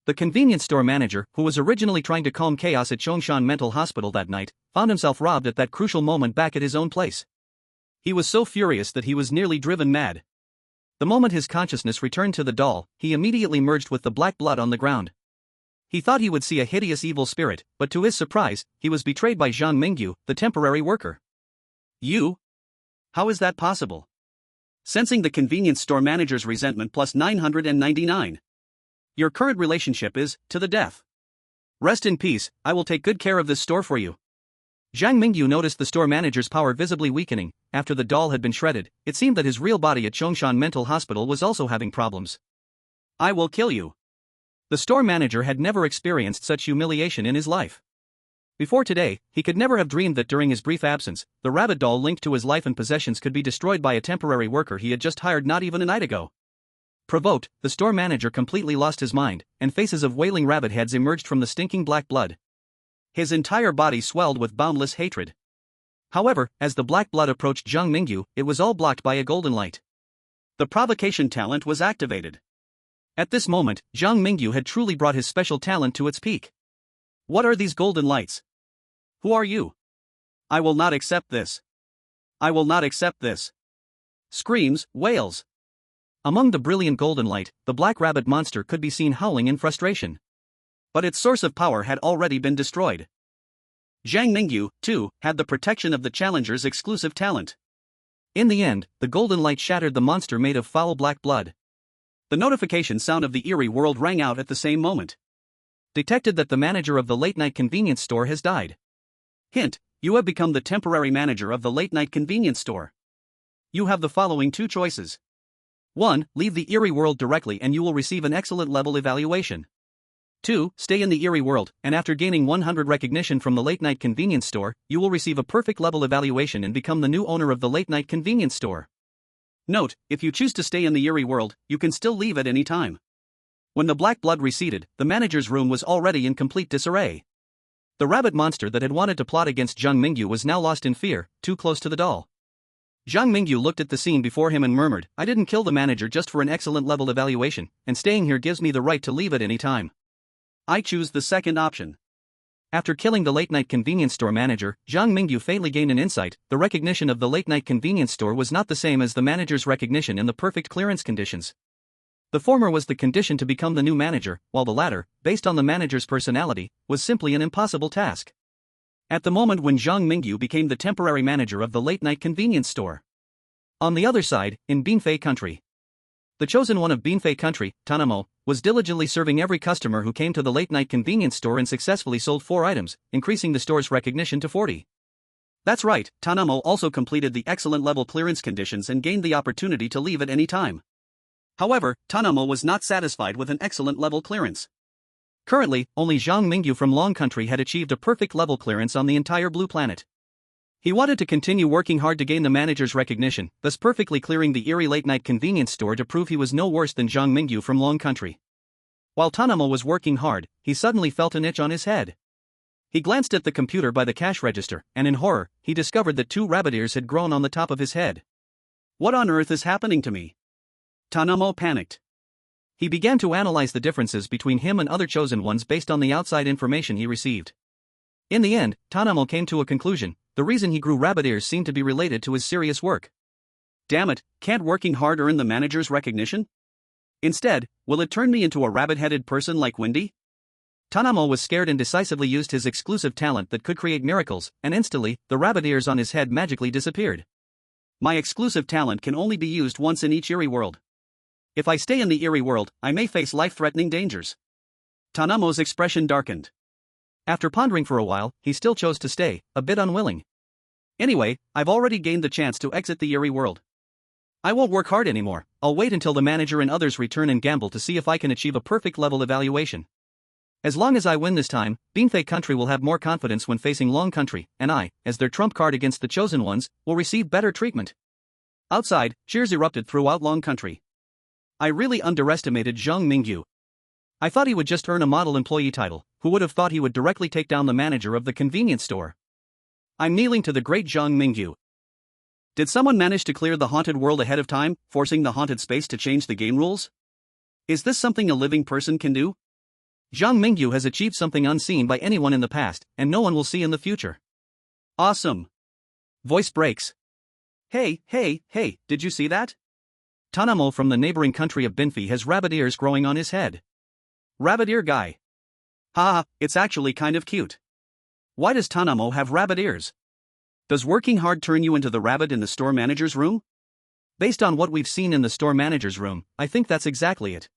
Speaker 1: The convenience store manager, who was originally trying to calm chaos at Chongshan Mental Hospital that night, found himself robbed at that crucial moment back at his own place. He was so furious that he was nearly driven mad. The moment his consciousness returned to the doll, he immediately merged with the black blood on the ground. He thought he would see a hideous evil spirit, but to his surprise, he was betrayed by Zhang Mingyu, the temporary worker. You? How is that possible? Sensing the convenience store manager's resentment plus 999. Your current relationship is, to the death. Rest in peace, I will take good care of this store for you. Zhang Mingyu noticed the store manager's power visibly weakening. After the doll had been shredded, it seemed that his real body at Chongshan Mental Hospital was also having problems. I will kill you. The store manager had never experienced such humiliation in his life. Before today, he could never have dreamed that during his brief absence, the rabbit doll linked to his life and possessions could be destroyed by a temporary worker he had just hired not even a night ago. Provoked, the store manager completely lost his mind, and faces of wailing rabbit heads emerged from the stinking black blood. His entire body swelled with boundless hatred. However, as the black blood approached Zhang Mingyu, it was all blocked by a golden light. The provocation talent was activated. At this moment, Zhang Mingyu had truly brought his special talent to its peak. What are these golden lights? Who are you? I will not accept this. I will not accept this. Screams, wails. Among the brilliant golden light, the black rabbit monster could be seen howling in frustration. But its source of power had already been destroyed. Zhang Mingyu, too, had the protection of the challenger's exclusive talent. In the end, the golden light shattered the monster made of foul black blood. The notification sound of the eerie world rang out at the same moment. Detected that the manager of the late-night convenience store has died. Hint, you have become the temporary manager of the late-night convenience store. You have the following two choices. 1. Leave the eerie world directly and you will receive an excellent level evaluation. 2. Stay in the eerie world, and after gaining 100 recognition from the late-night convenience store, you will receive a perfect level evaluation and become the new owner of the late-night convenience store. Note, if you choose to stay in the eerie world, you can still leave at any time. When the black blood receded, the manager's room was already in complete disarray. The rabbit monster that had wanted to plot against Zhang Mingyu was now lost in fear, too close to the doll. Zhang Mingyu looked at the scene before him and murmured, I didn't kill the manager just for an excellent level evaluation, and staying here gives me the right to leave at any time. I choose the second option. After killing the late-night convenience store manager, Zhang Mingyu faintly gained an insight. The recognition of the late-night convenience store was not the same as the manager's recognition in the perfect clearance conditions. The former was the condition to become the new manager, while the latter, based on the manager's personality, was simply an impossible task. At the moment when Zhang Mingyu became the temporary manager of the late-night convenience store. On the other side, in Binfei country. The chosen one of Binfei country, Tanamo, was diligently serving every customer who came to the late-night convenience store and successfully sold 4 items, increasing the store's recognition to 40. That's right, Tanamo also completed the excellent level clearance conditions and gained the opportunity to leave at any time. However, Tanamo was not satisfied with an excellent level clearance. Currently, only Zhang Mingyu from Long Country had achieved a perfect level clearance on the entire blue planet. He wanted to continue working hard to gain the manager's recognition, thus perfectly clearing the eerie late-night convenience store to prove he was no worse than Zhang Mingyu from Long Country. While Tanamo was working hard, he suddenly felt an itch on his head. He glanced at the computer by the cash register, and in horror, he discovered that 2 rabbit ears had grown on the top of his head. What on earth is happening to me? Tanamo panicked. He began to analyze the differences between him and other chosen ones based on the outside information he received. In the end, Tanamo came to a conclusion: the reason he grew rabbit ears seemed to be related to his serious work. Damn it, can't working hard earn the manager's recognition? Instead, will it turn me into a rabbit-headed person like Wendy? Tanamo was scared and decisively used his exclusive talent that could create miracles, and instantly, the rabbit ears on his head magically disappeared. My exclusive talent can only be used once in each eerie world. If I stay in the eerie world, I may face life-threatening dangers. Tanamo's expression darkened. After pondering for a while, he still chose to stay, a bit unwilling. Anyway, I've already gained the chance to exit the eerie world. I won't work hard anymore. I'll wait until the manager and others return and gamble to see if I can achieve a perfect level evaluation. As long as I win this time, Beanfei Country will have more confidence when facing Long Country, and I, as their trump card against the chosen ones, will receive better treatment. Outside, cheers erupted throughout Long Country. I really underestimated Zhang Mingyu. I thought he would just earn a model employee title. Who would have thought he would directly take down the manager of the convenience store? I'm kneeling to the great Zhang Mingyu. Did someone manage to clear the haunted world ahead of time, forcing the haunted space to change the game rules? Is this something a living person can do? Zhang Mingyu has achieved something unseen by anyone in the past, and no one will see in the future. Awesome. Voice breaks. Hey, did you see that? Tanamo from the neighboring country of Binfi has rabbit ears growing on his head. Rabbit ear guy. Haha, it's actually kind of cute. Why does Tanamo have rabbit ears? Does working hard turn you into the rabbit in the store manager's room? Based on what we've seen in the store manager's room, I think that's exactly it.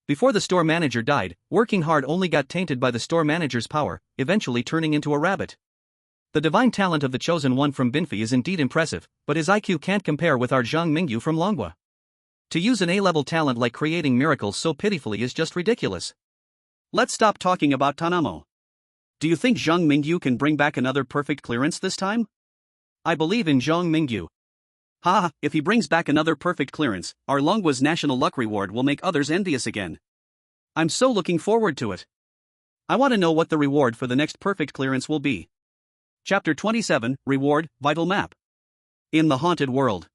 Speaker 1: Before the store manager died, working hard only got tainted by the store manager's power, eventually turning into a rabbit. The divine talent of the chosen one from Binfi is indeed impressive, but his IQ can't compare with our Zhang Mingyu from Longhua. To use an A-level talent like creating miracles so pitifully is just ridiculous. Let's stop talking about Tanamo. Do you think Zhang Mingyu can bring back another perfect clearance this time? I believe in Zhang Mingyu. Haha, if he brings back another perfect clearance, our Longhua's national luck reward will make others envious again. I'm so looking forward to it. I want to know what the reward for the next perfect clearance will be. Chapter 27, Reward, Vital Map. In the Haunted World.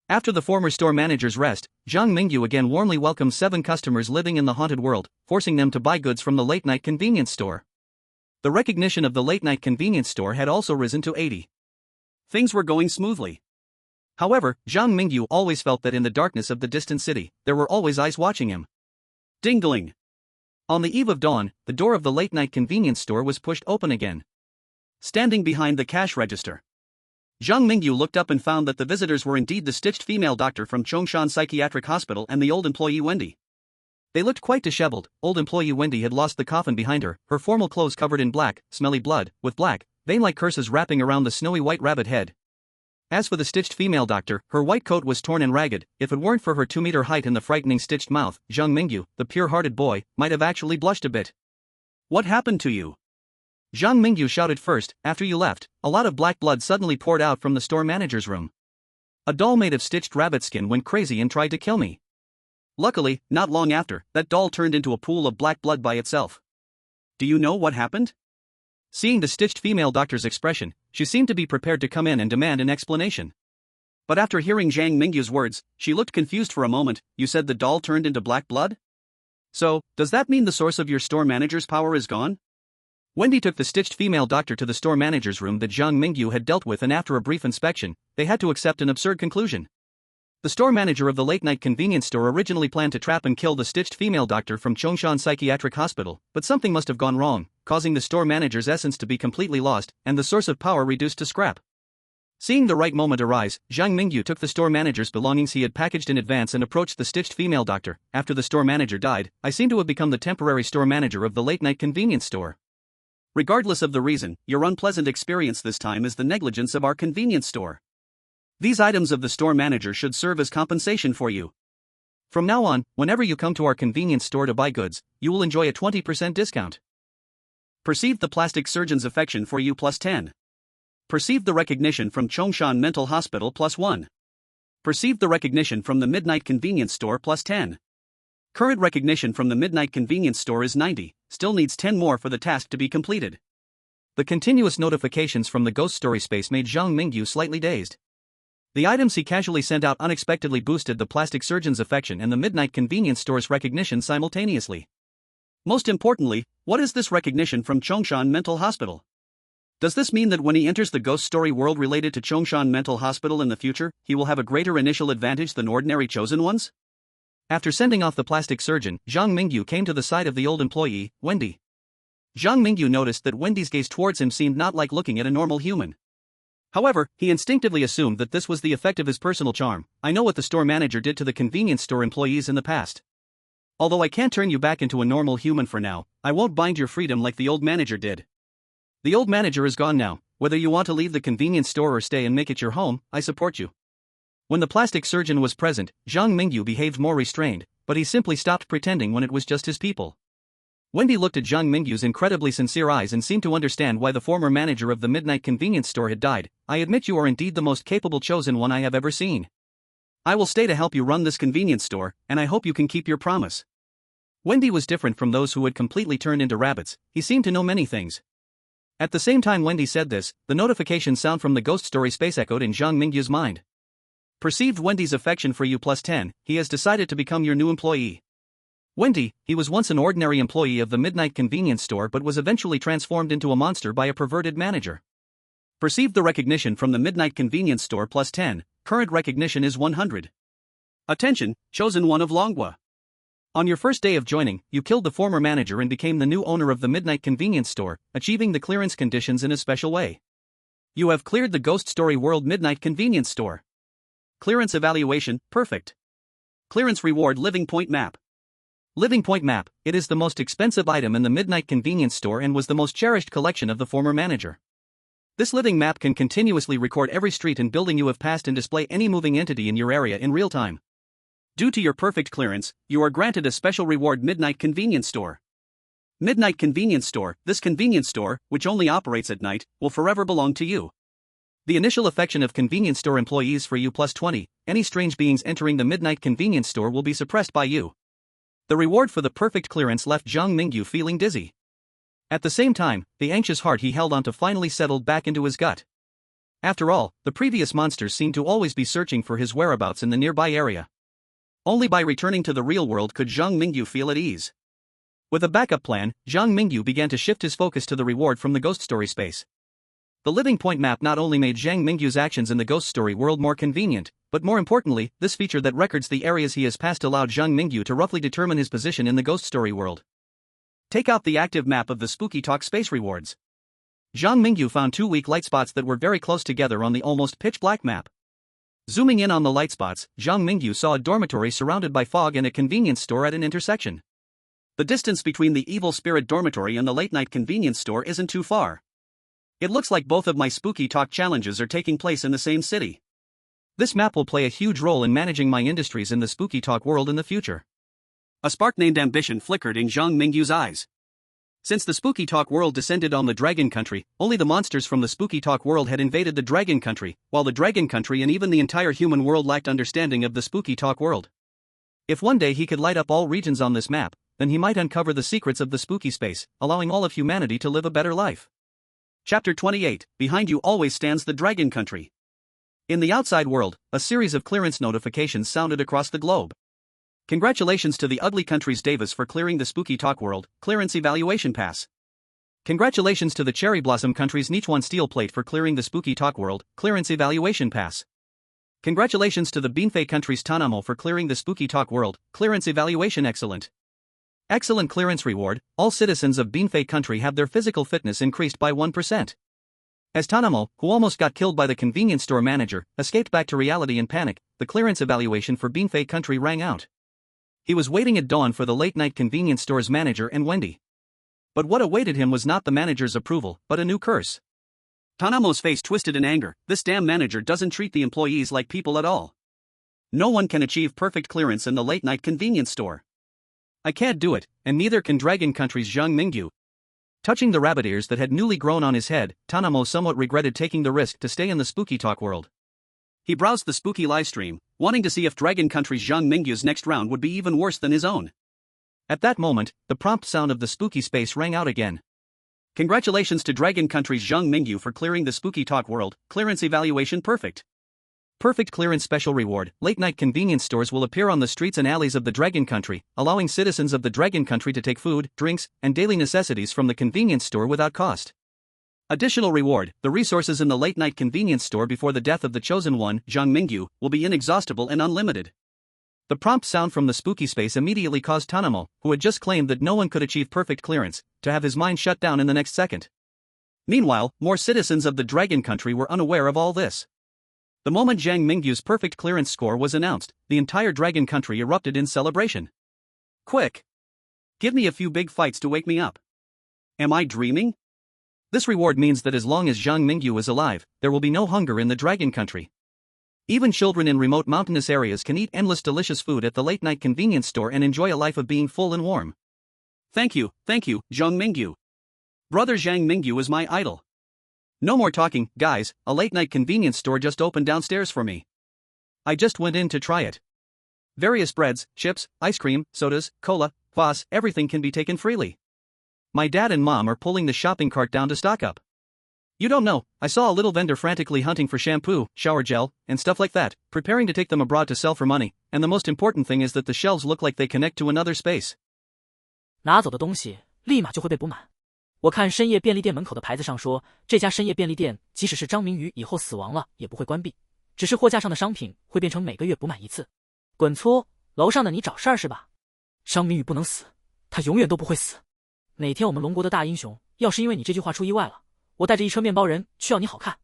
Speaker 1: After the former store manager's rest, Zhang Mingyu again warmly welcomed 7 customers living in the haunted world, forcing them to buy goods from the late-night convenience store. The recognition of the late-night convenience store had also risen to 80. Things were going smoothly. However, Zhang Mingyu always felt that in the darkness of the distant city, there were always eyes watching him. Ding-dling. On the eve of dawn, the door of the late-night convenience store was pushed open again. Standing behind the cash register, Zhang Mingyu looked up and found that the visitors were indeed the stitched female doctor from Chongshan Psychiatric Hospital and the old employee Wendy. They looked quite disheveled. Old employee Wendy had lost the coffin behind her, her formal clothes covered in black, smelly blood, with black, vein-like curses wrapping around the snowy white rabbit head. As for the stitched female doctor, her white coat was torn and ragged. If it weren't for her 2-meter height and the frightening stitched mouth, Zhang Mingyu, the pure-hearted boy, might have actually blushed a bit. What happened to you? Zhang Mingyu shouted first. After you left, a lot of black blood suddenly poured out from the store manager's room. A doll made of stitched rabbit skin went crazy and tried to kill me. Luckily, not long after, that doll turned into a pool of black blood by itself. Do you know what happened? Seeing the stitched female doctor's expression, she seemed to be prepared to come in and demand an explanation. But after hearing Zhang Mingyu's words, she looked confused for a moment. You said the doll turned into black blood? So, does that mean the source of your store manager's power is gone? Wendy took the stitched female doctor to the store manager's room that Zhang Mingyu had dealt with, and after a brief inspection, they had to accept an absurd conclusion. The store manager of the late-night convenience store originally planned to trap and kill the stitched female doctor from Chongshan Psychiatric Hospital, but something must have gone wrong, causing the store manager's essence to be completely lost, and the source of power reduced to scrap. Seeing the right moment arise, Zhang Mingyu took the store manager's belongings he had packaged in advance and approached the stitched female doctor. After the store manager died, I seem to have become the temporary store manager of the late-night convenience store. Regardless of the reason, your unpleasant experience this time is the negligence of our convenience store. These items of the store manager should serve as compensation for you. From now on, whenever you come to our convenience store to buy goods, you will enjoy a 20% discount. Perceive the plastic surgeon's affection for you +10. Perceived the recognition from Chongshan Mental Hospital +1. Perceived the recognition from the Midnight Convenience Store +10. Current recognition from the Midnight Convenience Store is 90, still needs 10 more for the task to be completed. The continuous notifications from the ghost story space made Zhang Mingyu slightly dazed. The items he casually sent out unexpectedly boosted the plastic surgeon's affection and the Midnight Convenience Store's recognition simultaneously. Most importantly, what is this recognition from Chongshan Mental Hospital? Does this mean that when he enters the ghost story world related to Chongshan Mental Hospital in the future, he will have a greater initial advantage than ordinary chosen ones? After sending off the plastic surgeon, Zhang Mingyu came to the side of the old employee, Wendy. Zhang Mingyu noticed that Wendy's gaze towards him seemed not like looking at a normal human. However, he instinctively assumed that this was the effect of his personal charm. I know what the store manager did to the convenience store employees in the past. Although I can't turn you back into a normal human for now, I won't bind your freedom like the old manager did. The old manager is gone now. Whether you want to leave the convenience store or stay and make it your home, I support you. When the plastic surgeon was present, Zhang Mingyu behaved more restrained, but he simply stopped pretending when it was just his people. Wendy looked at Zhang Mingyu's incredibly sincere eyes and seemed to understand why the former manager of the Midnight Convenience Store had died. I admit you are indeed the most capable chosen one I have ever seen. I will stay to help you run this convenience store, and I hope you can keep your promise. Wendy was different from those who had completely turned into rabbits. He seemed to know many things. At the same time Wendy said this, the notification sound from the ghost story space echoed in Zhang Mingyu's mind. Perceived Wendy's affection for you +10, he has decided to become your new employee. Wendy, he was once an ordinary employee of the Midnight Convenience Store but was eventually transformed into a monster by a perverted manager. Perceived the recognition from the Midnight Convenience Store +10, current recognition is 100. Attention, chosen one of Longwa. On your first day of joining, you killed the former manager and became the new owner of the Midnight Convenience Store, achieving the clearance conditions in a special way. You have cleared the Ghost Story World Midnight Convenience Store. Clearance evaluation, perfect. Clearance reward Living Point Map. Living Point Map, it is the most expensive item in the Midnight Convenience Store and was the most cherished collection of the former manager. This living map can continuously record every street and building you have passed and display any moving entity in your area in real time. Due to your perfect clearance, you are granted a special reward Midnight Convenience Store. Midnight Convenience Store, this convenience store, which only operates at night, will forever belong to you. The initial affection of convenience store employees for you +20, any strange beings entering the Midnight Convenience Store will be suppressed by you. The reward for the perfect clearance left Zhang Mingyu feeling dizzy. At the same time, the anxious heart he held onto finally settled back into his gut. After all, the previous monsters seemed to always be searching for his whereabouts in the nearby area. Only by returning to the real world could Zhang Mingyu feel at ease. With a backup plan, Zhang Mingyu began to shift his focus to the reward from the ghost story space. The living point map not only made Zhang Mingyu's actions in the ghost story world more convenient, but more importantly, this feature that records the areas he has passed allowed Zhang Mingyu to roughly determine his position in the ghost story world. Take out the active map of the Spooky Talk space rewards. Zhang Mingyu found 2 weak light spots that were very close together on the almost pitch-black map. Zooming in on the light spots, Zhang Mingyu saw a dormitory surrounded by fog and a convenience store at an intersection. The distance between the evil spirit dormitory and the late-night convenience store isn't too far. It looks like both of my Spooky Talk challenges are taking place in the same city. This map will play a huge role in managing my industries in the Spooky Talk world in the future. A spark named ambition flickered in Zhang Mingyu's eyes. Since the Spooky Talk world descended on the Dragon Country, only the monsters from the Spooky Talk world had invaded the Dragon Country, while the Dragon Country and even the entire human world lacked understanding of the Spooky Talk world. If one day he could light up all regions on this map, then he might uncover the secrets of the spooky space, allowing all of humanity to live a better life. Chapter 28, Behind you always stands the Dragon Country. In the outside world, a series of clearance notifications sounded across the globe. Congratulations to the Ugly Country's Davis for clearing the Spooky Talk world, clearance evaluation pass. Congratulations to the Cherry Blossom Country's Nichuan Steel Plate for clearing the Spooky Talk world, clearance evaluation pass. Congratulations to the Beanfei Country's Tanamo for clearing the Spooky Talk world, clearance evaluation excellent. Excellent clearance reward, all citizens of Beanfei Country have their physical fitness increased by 1%. As Tanamo, who almost got killed by the convenience store manager, escaped back to reality in panic, the clearance evaluation for Beanfei Country rang out. He was waiting at dawn for the late-night convenience store's manager and Wendy. But what awaited him was not the manager's approval, but a new curse. Tanamo's face twisted in anger. This damn manager doesn't treat the employees like people at all. No one can achieve perfect clearance in the late-night convenience store. I can't do it, and neither can Dragon Country's Zhang Mingyu. Touching the rabbit ears that had newly grown on his head, Tanamo somewhat regretted taking the risk to stay in the spooky talk world. He browsed the spooky livestream, wanting to see if Dragon Country's Zhang Mingyu's next round would be even worse than his own. At that moment, the prompt sound of the spooky space rang out again. Congratulations to Dragon Country's Zhang Mingyu for clearing the spooky talk world, clearance evaluation perfect. Perfect clearance special reward, late-night convenience stores will appear on the streets and alleys of the Dragon Country, allowing citizens of the Dragon Country to take food, drinks, and daily necessities from the convenience store without cost. Additional reward, the resources in the late-night convenience store before the death of the chosen one, Zhang Mingyu, will be inexhaustible and unlimited. The prompt sound from the spooky space immediately caused Tanamo, who had just claimed that no one could achieve perfect clearance, to have his mind shut down in the next second. Meanwhile, more citizens of the Dragon Country were unaware of all this. The moment Zhang Mingyu's perfect clearance score was announced, the entire Dragon Country erupted in celebration. Quick! Give me a few big fights to wake me up. Am I dreaming? This reward means that as long as Zhang Mingyu is alive, there will be no hunger in the Dragon Country. Even children in remote mountainous areas can eat endless delicious food at the late-night convenience store and enjoy a life of being full and warm. Thank you, Zhang Mingyu. Brother Zhang Mingyu is my idol. No more talking, guys, a late-night convenience store just opened downstairs for me. I just went in to try it. Various breads, chips, ice cream, sodas, cola, kvass, everything can be taken freely. My dad and mom are pulling the shopping cart down to stock up. You don't know, I saw a little vendor frantically hunting for shampoo, shower gel, and stuff like that, preparing to take them abroad to sell for money, and the most important thing is that the shelves look like they connect to another space.
Speaker 2: 拿走的东西立马就会被补满。我看深夜便利店门口的牌子上说，这家深夜便利店即使是张明宇以后死亡了也不会关闭，只是货架上的商品会变成每个月补满一次。滚粗，楼上的你找事儿是吧？张明宇不能死，他永远都不会死。哪天我们龙国的大英雄要是因为你这句话出意外了，我带着一车面包人去要你好看。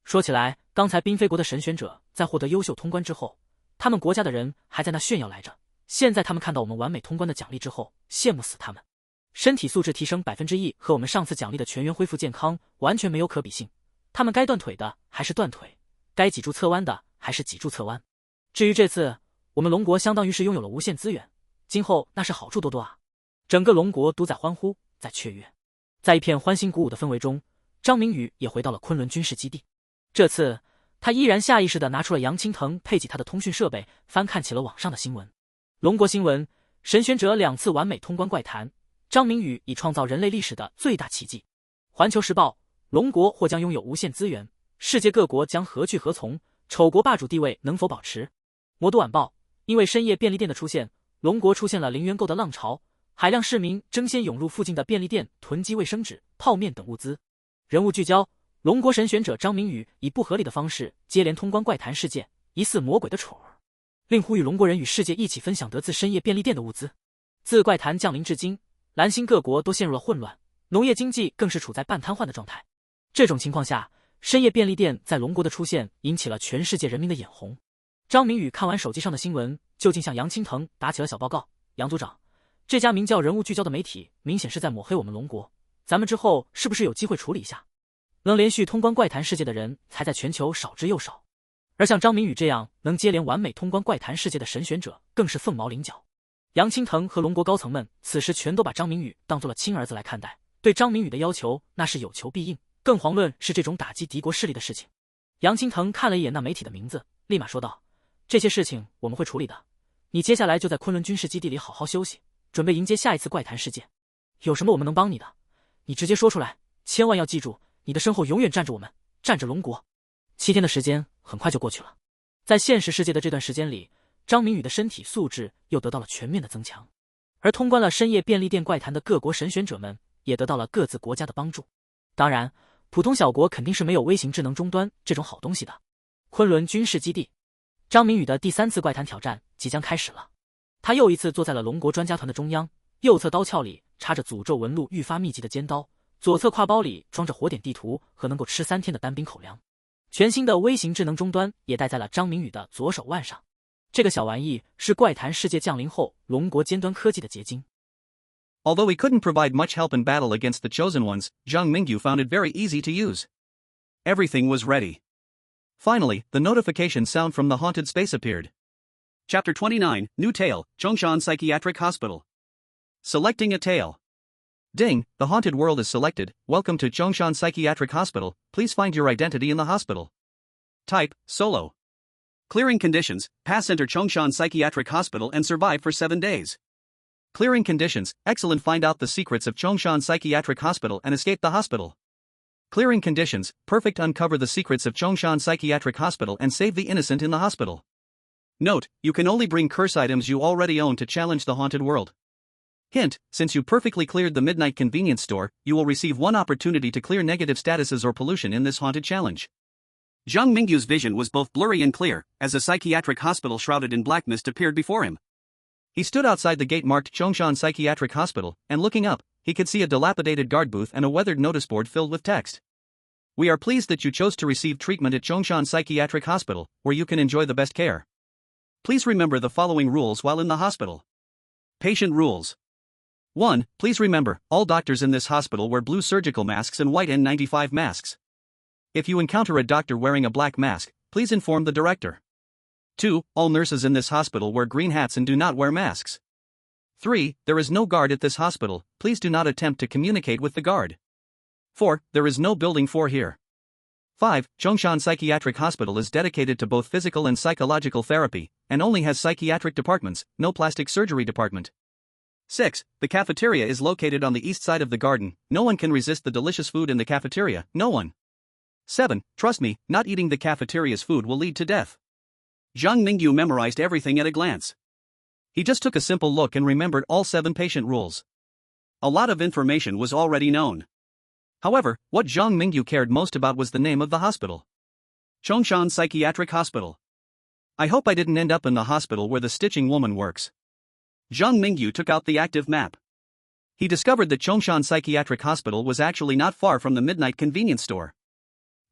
Speaker 2: 说起来，刚才濒飞国的神选者在获得优秀通关之后，他们国家的人还在那炫耀来着，现在他们看到我们完美通关的奖励之后，羡慕死他们。身体素质提升1%和我们上次奖励的全员恢复健康完全没有可比性，他们该断腿的还是断腿，该脊柱侧弯的还是脊柱侧弯。至于这次，我们龙国相当于是拥有了无限资源，今后那是好处多多啊！整个龙国都在欢呼，在雀跃。在一片欢欣鼓舞的氛围中，张明宇也回到了昆仑军事基地。这次，他依然下意识地拿出了杨青藤配给他的通讯设备，翻看起了网上的新闻。龙国新闻：神选者2次完美通关怪谈。张明宇已创造人类历史的最大奇迹。环球时报：龙国或将拥有无限资源，世界各国将何去何从？丑国霸主地位能否保持？魔都晚报：因为深夜便利店的出现，龙国出现了零元购的浪潮，海量市民争先涌入附近的便利店囤积卫生纸、泡面等物资。人物聚焦：龙国神选者张明宇以不合理的方式接连通关怪谈事件，疑似魔鬼的宠儿，令呼吁龙国人与世界一起分享得自深夜便利店的物资。自怪谈降临至今，蓝星各国都陷入了混乱，农业经济更是处在半瘫痪的状态。这种情况下，深夜便利店在龙国的出现引起了全世界人民的眼红。张明宇看完手机上的新闻，就近向杨青藤打起了小报告：杨组长，这家名叫人物聚焦的媒体明显是在抹黑我们龙国，咱们之后是不是有机会处理一下？能连续通关怪谈世界的人才在全球少之又少，而像张明宇这样能接连完美通关怪谈世界的神选者更是凤毛麟角。杨青藤和龙国高层们此时全都把张明宇当作了亲儿子来看待，对张明宇的要求那是有求必应，更遑论是这种打击敌国势力的事情。杨青藤看了一眼那媒体的名字，立马说道：这些事情我们会处理的，你接下来就在昆仑军事基地里好好休息，准备迎接下一次怪谈事件。有什么我们能帮你的，你直接说出来，千万要记住，你的身后永远站着我们，站着龙国。7天的时间很快就过去了，在现实世界的这段时间里，张明宇的身体素质又得到了全面的增强，而通关了深夜便利店怪谈的各国神选者们也得到了各自国家的帮助。当然，普通小国肯定是没有微型智能终端这种好东西的。昆仑军事基地，张明宇的第3次怪谈挑战即将开始了。他又一次坐在了龙国专家团的中央，右侧刀鞘里插着诅咒纹路愈发密集的尖刀，左侧挎包里装着火点地图和能够吃3天的单兵口粮。全新的微型智能终端也戴在了张明宇的左手腕上。这个小玩意是怪谈世界降临后龙国尖端科技的结晶。
Speaker 1: Although he couldn't provide much help in battle against the chosen ones, Zhang Mingyu found it very easy to use. Everything was ready. Finally, the notification sound from the haunted space appeared. Chapter 29, New Tale, Zhongshan Psychiatric Hospital. Selecting a tale. Ding, the haunted world is selected. Welcome to Chongshan Psychiatric Hospital. Please find your identity in the hospital. Type, solo. Clearing conditions, pass enter Chongshan Psychiatric Hospital and survive for 7 days. Clearing conditions, excellent, find out the secrets of Chongshan Psychiatric Hospital and escape the hospital. Clearing conditions, perfect, uncover the secrets of Chongshan Psychiatric Hospital and save the innocent in the hospital. Note, you can only bring curse items you already own to challenge the haunted world. Hint, since you perfectly cleared the midnight convenience store, you will receive one opportunity to clear negative statuses or pollution in this haunted challenge. Zhang Mingyu's vision was both blurry and clear, as a psychiatric hospital shrouded in black mist appeared before him. He stood outside the gate marked Chongshan Psychiatric Hospital, and looking up, he could see a dilapidated guard booth and a weathered notice board filled with text. We are pleased that you chose to receive treatment at Chongshan Psychiatric Hospital, where you can enjoy the best care. Please remember the following rules while in the hospital. Patient rules. 1. Please remember, all doctors in this hospital wear blue surgical masks and white N95 masks. If you encounter a doctor wearing a black mask, please inform the director. 2. All nurses in this hospital wear green hats and do not wear masks. 3. There is no guard at this hospital, please do not attempt to communicate with the guard. 4. There is no building 4 here. 5. Chongshan Psychiatric Hospital is dedicated to both physical and psychological therapy, and only has psychiatric departments, no plastic surgery department. 6. The cafeteria is located on the east side of the garden, no one can resist the delicious food in the cafeteria, no one. 7. Trust me, not eating the cafeteria's food will lead to death. Zhang Mingyu memorized everything at a glance. He just took a simple look and remembered all 7 patient rules. A lot of information was already known. However, what Zhang Mingyu cared most about was the name of the hospital. Chongshan Psychiatric Hospital. I hope I didn't end up in the hospital where the stitching woman works. Zhang Mingyu took out the active map. He discovered that Chongshan Psychiatric Hospital was actually not far from the midnight convenience store.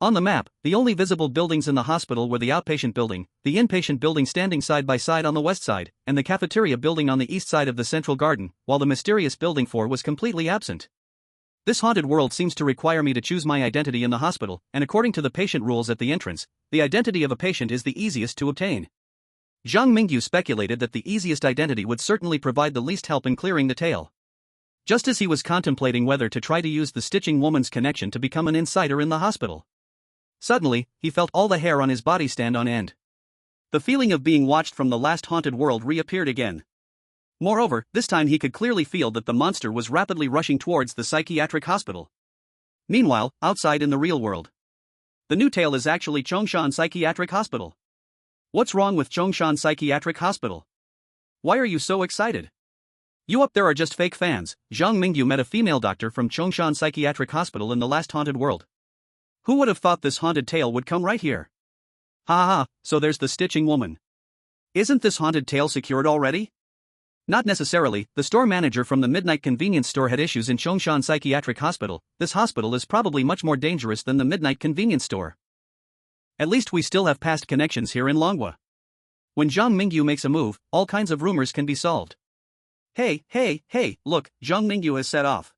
Speaker 1: On the map, the only visible buildings in the hospital were the outpatient building, the inpatient building standing side by side on the west side, and the cafeteria building on the east side of the central garden, while the mysterious building 4 was completely absent. This haunted world seems to require me to choose my identity in the hospital, and according to the patient rules at the entrance, the identity of a patient is the easiest to obtain. Zhang Mingyu speculated that the easiest identity would certainly provide the least help in clearing the tale. Just as he was contemplating whether to try to use the stitching woman's connection to become an insider in the hospital, suddenly, he felt all the hair on his body stand on end. The feeling of being watched from the last haunted world reappeared again. Moreover, this time he could clearly feel that the monster was rapidly rushing towards the psychiatric hospital. Meanwhile, outside in the real world, the new tale is actually Chongshan Psychiatric Hospital. What's wrong with Chongshan Psychiatric Hospital? Why are you so excited? You up there are just fake fans. Zhang Mingyu met a female doctor from Chongshan Psychiatric Hospital in the last haunted world. Who would have thought this haunted tale would come right here? Ha ha ha, so there's the stitching woman. Isn't this haunted tale secured already? Not necessarily, the store manager from the midnight convenience store had issues in Chongshan Psychiatric Hospital. This hospital is probably much more dangerous than the midnight convenience store. At least we still have past connections here in Longwa. When Zhang Mingyu makes a move, all kinds of rumors can be solved. Hey, look, Zhang Mingyu has set off.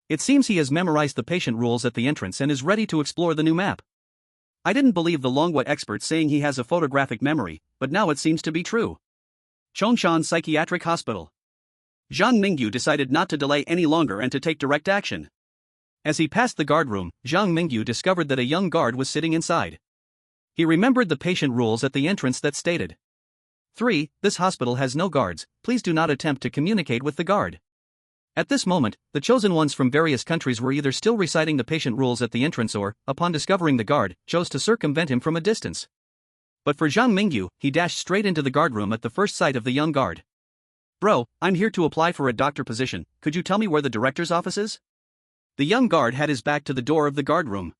Speaker 1: It seems he has memorized the patient rules at the entrance and is ready to explore the new map. I didn't believe the Longwa expert saying he has a photographic memory, but now it seems to be true. Chongshan Psychiatric Hospital. Zhang Mingyu decided not to delay any longer and to take direct action. As he passed the guard room, Zhang Mingyu discovered that a young guard was sitting inside. He remembered the patient rules at the entrance that stated 3. This hospital has no guards, please do not attempt to communicate with the guard. At this moment, the chosen ones from various countries were either still reciting the patient rules at the entrance or, upon discovering the guard, chose to circumvent him from a distance. But for Zhang Mingyu, he dashed straight into the guard room at the first sight of the young guard. Bro, I'm here to apply for a doctor position, could you tell me where the director's office is? The young guard had his back to the door of the guard room.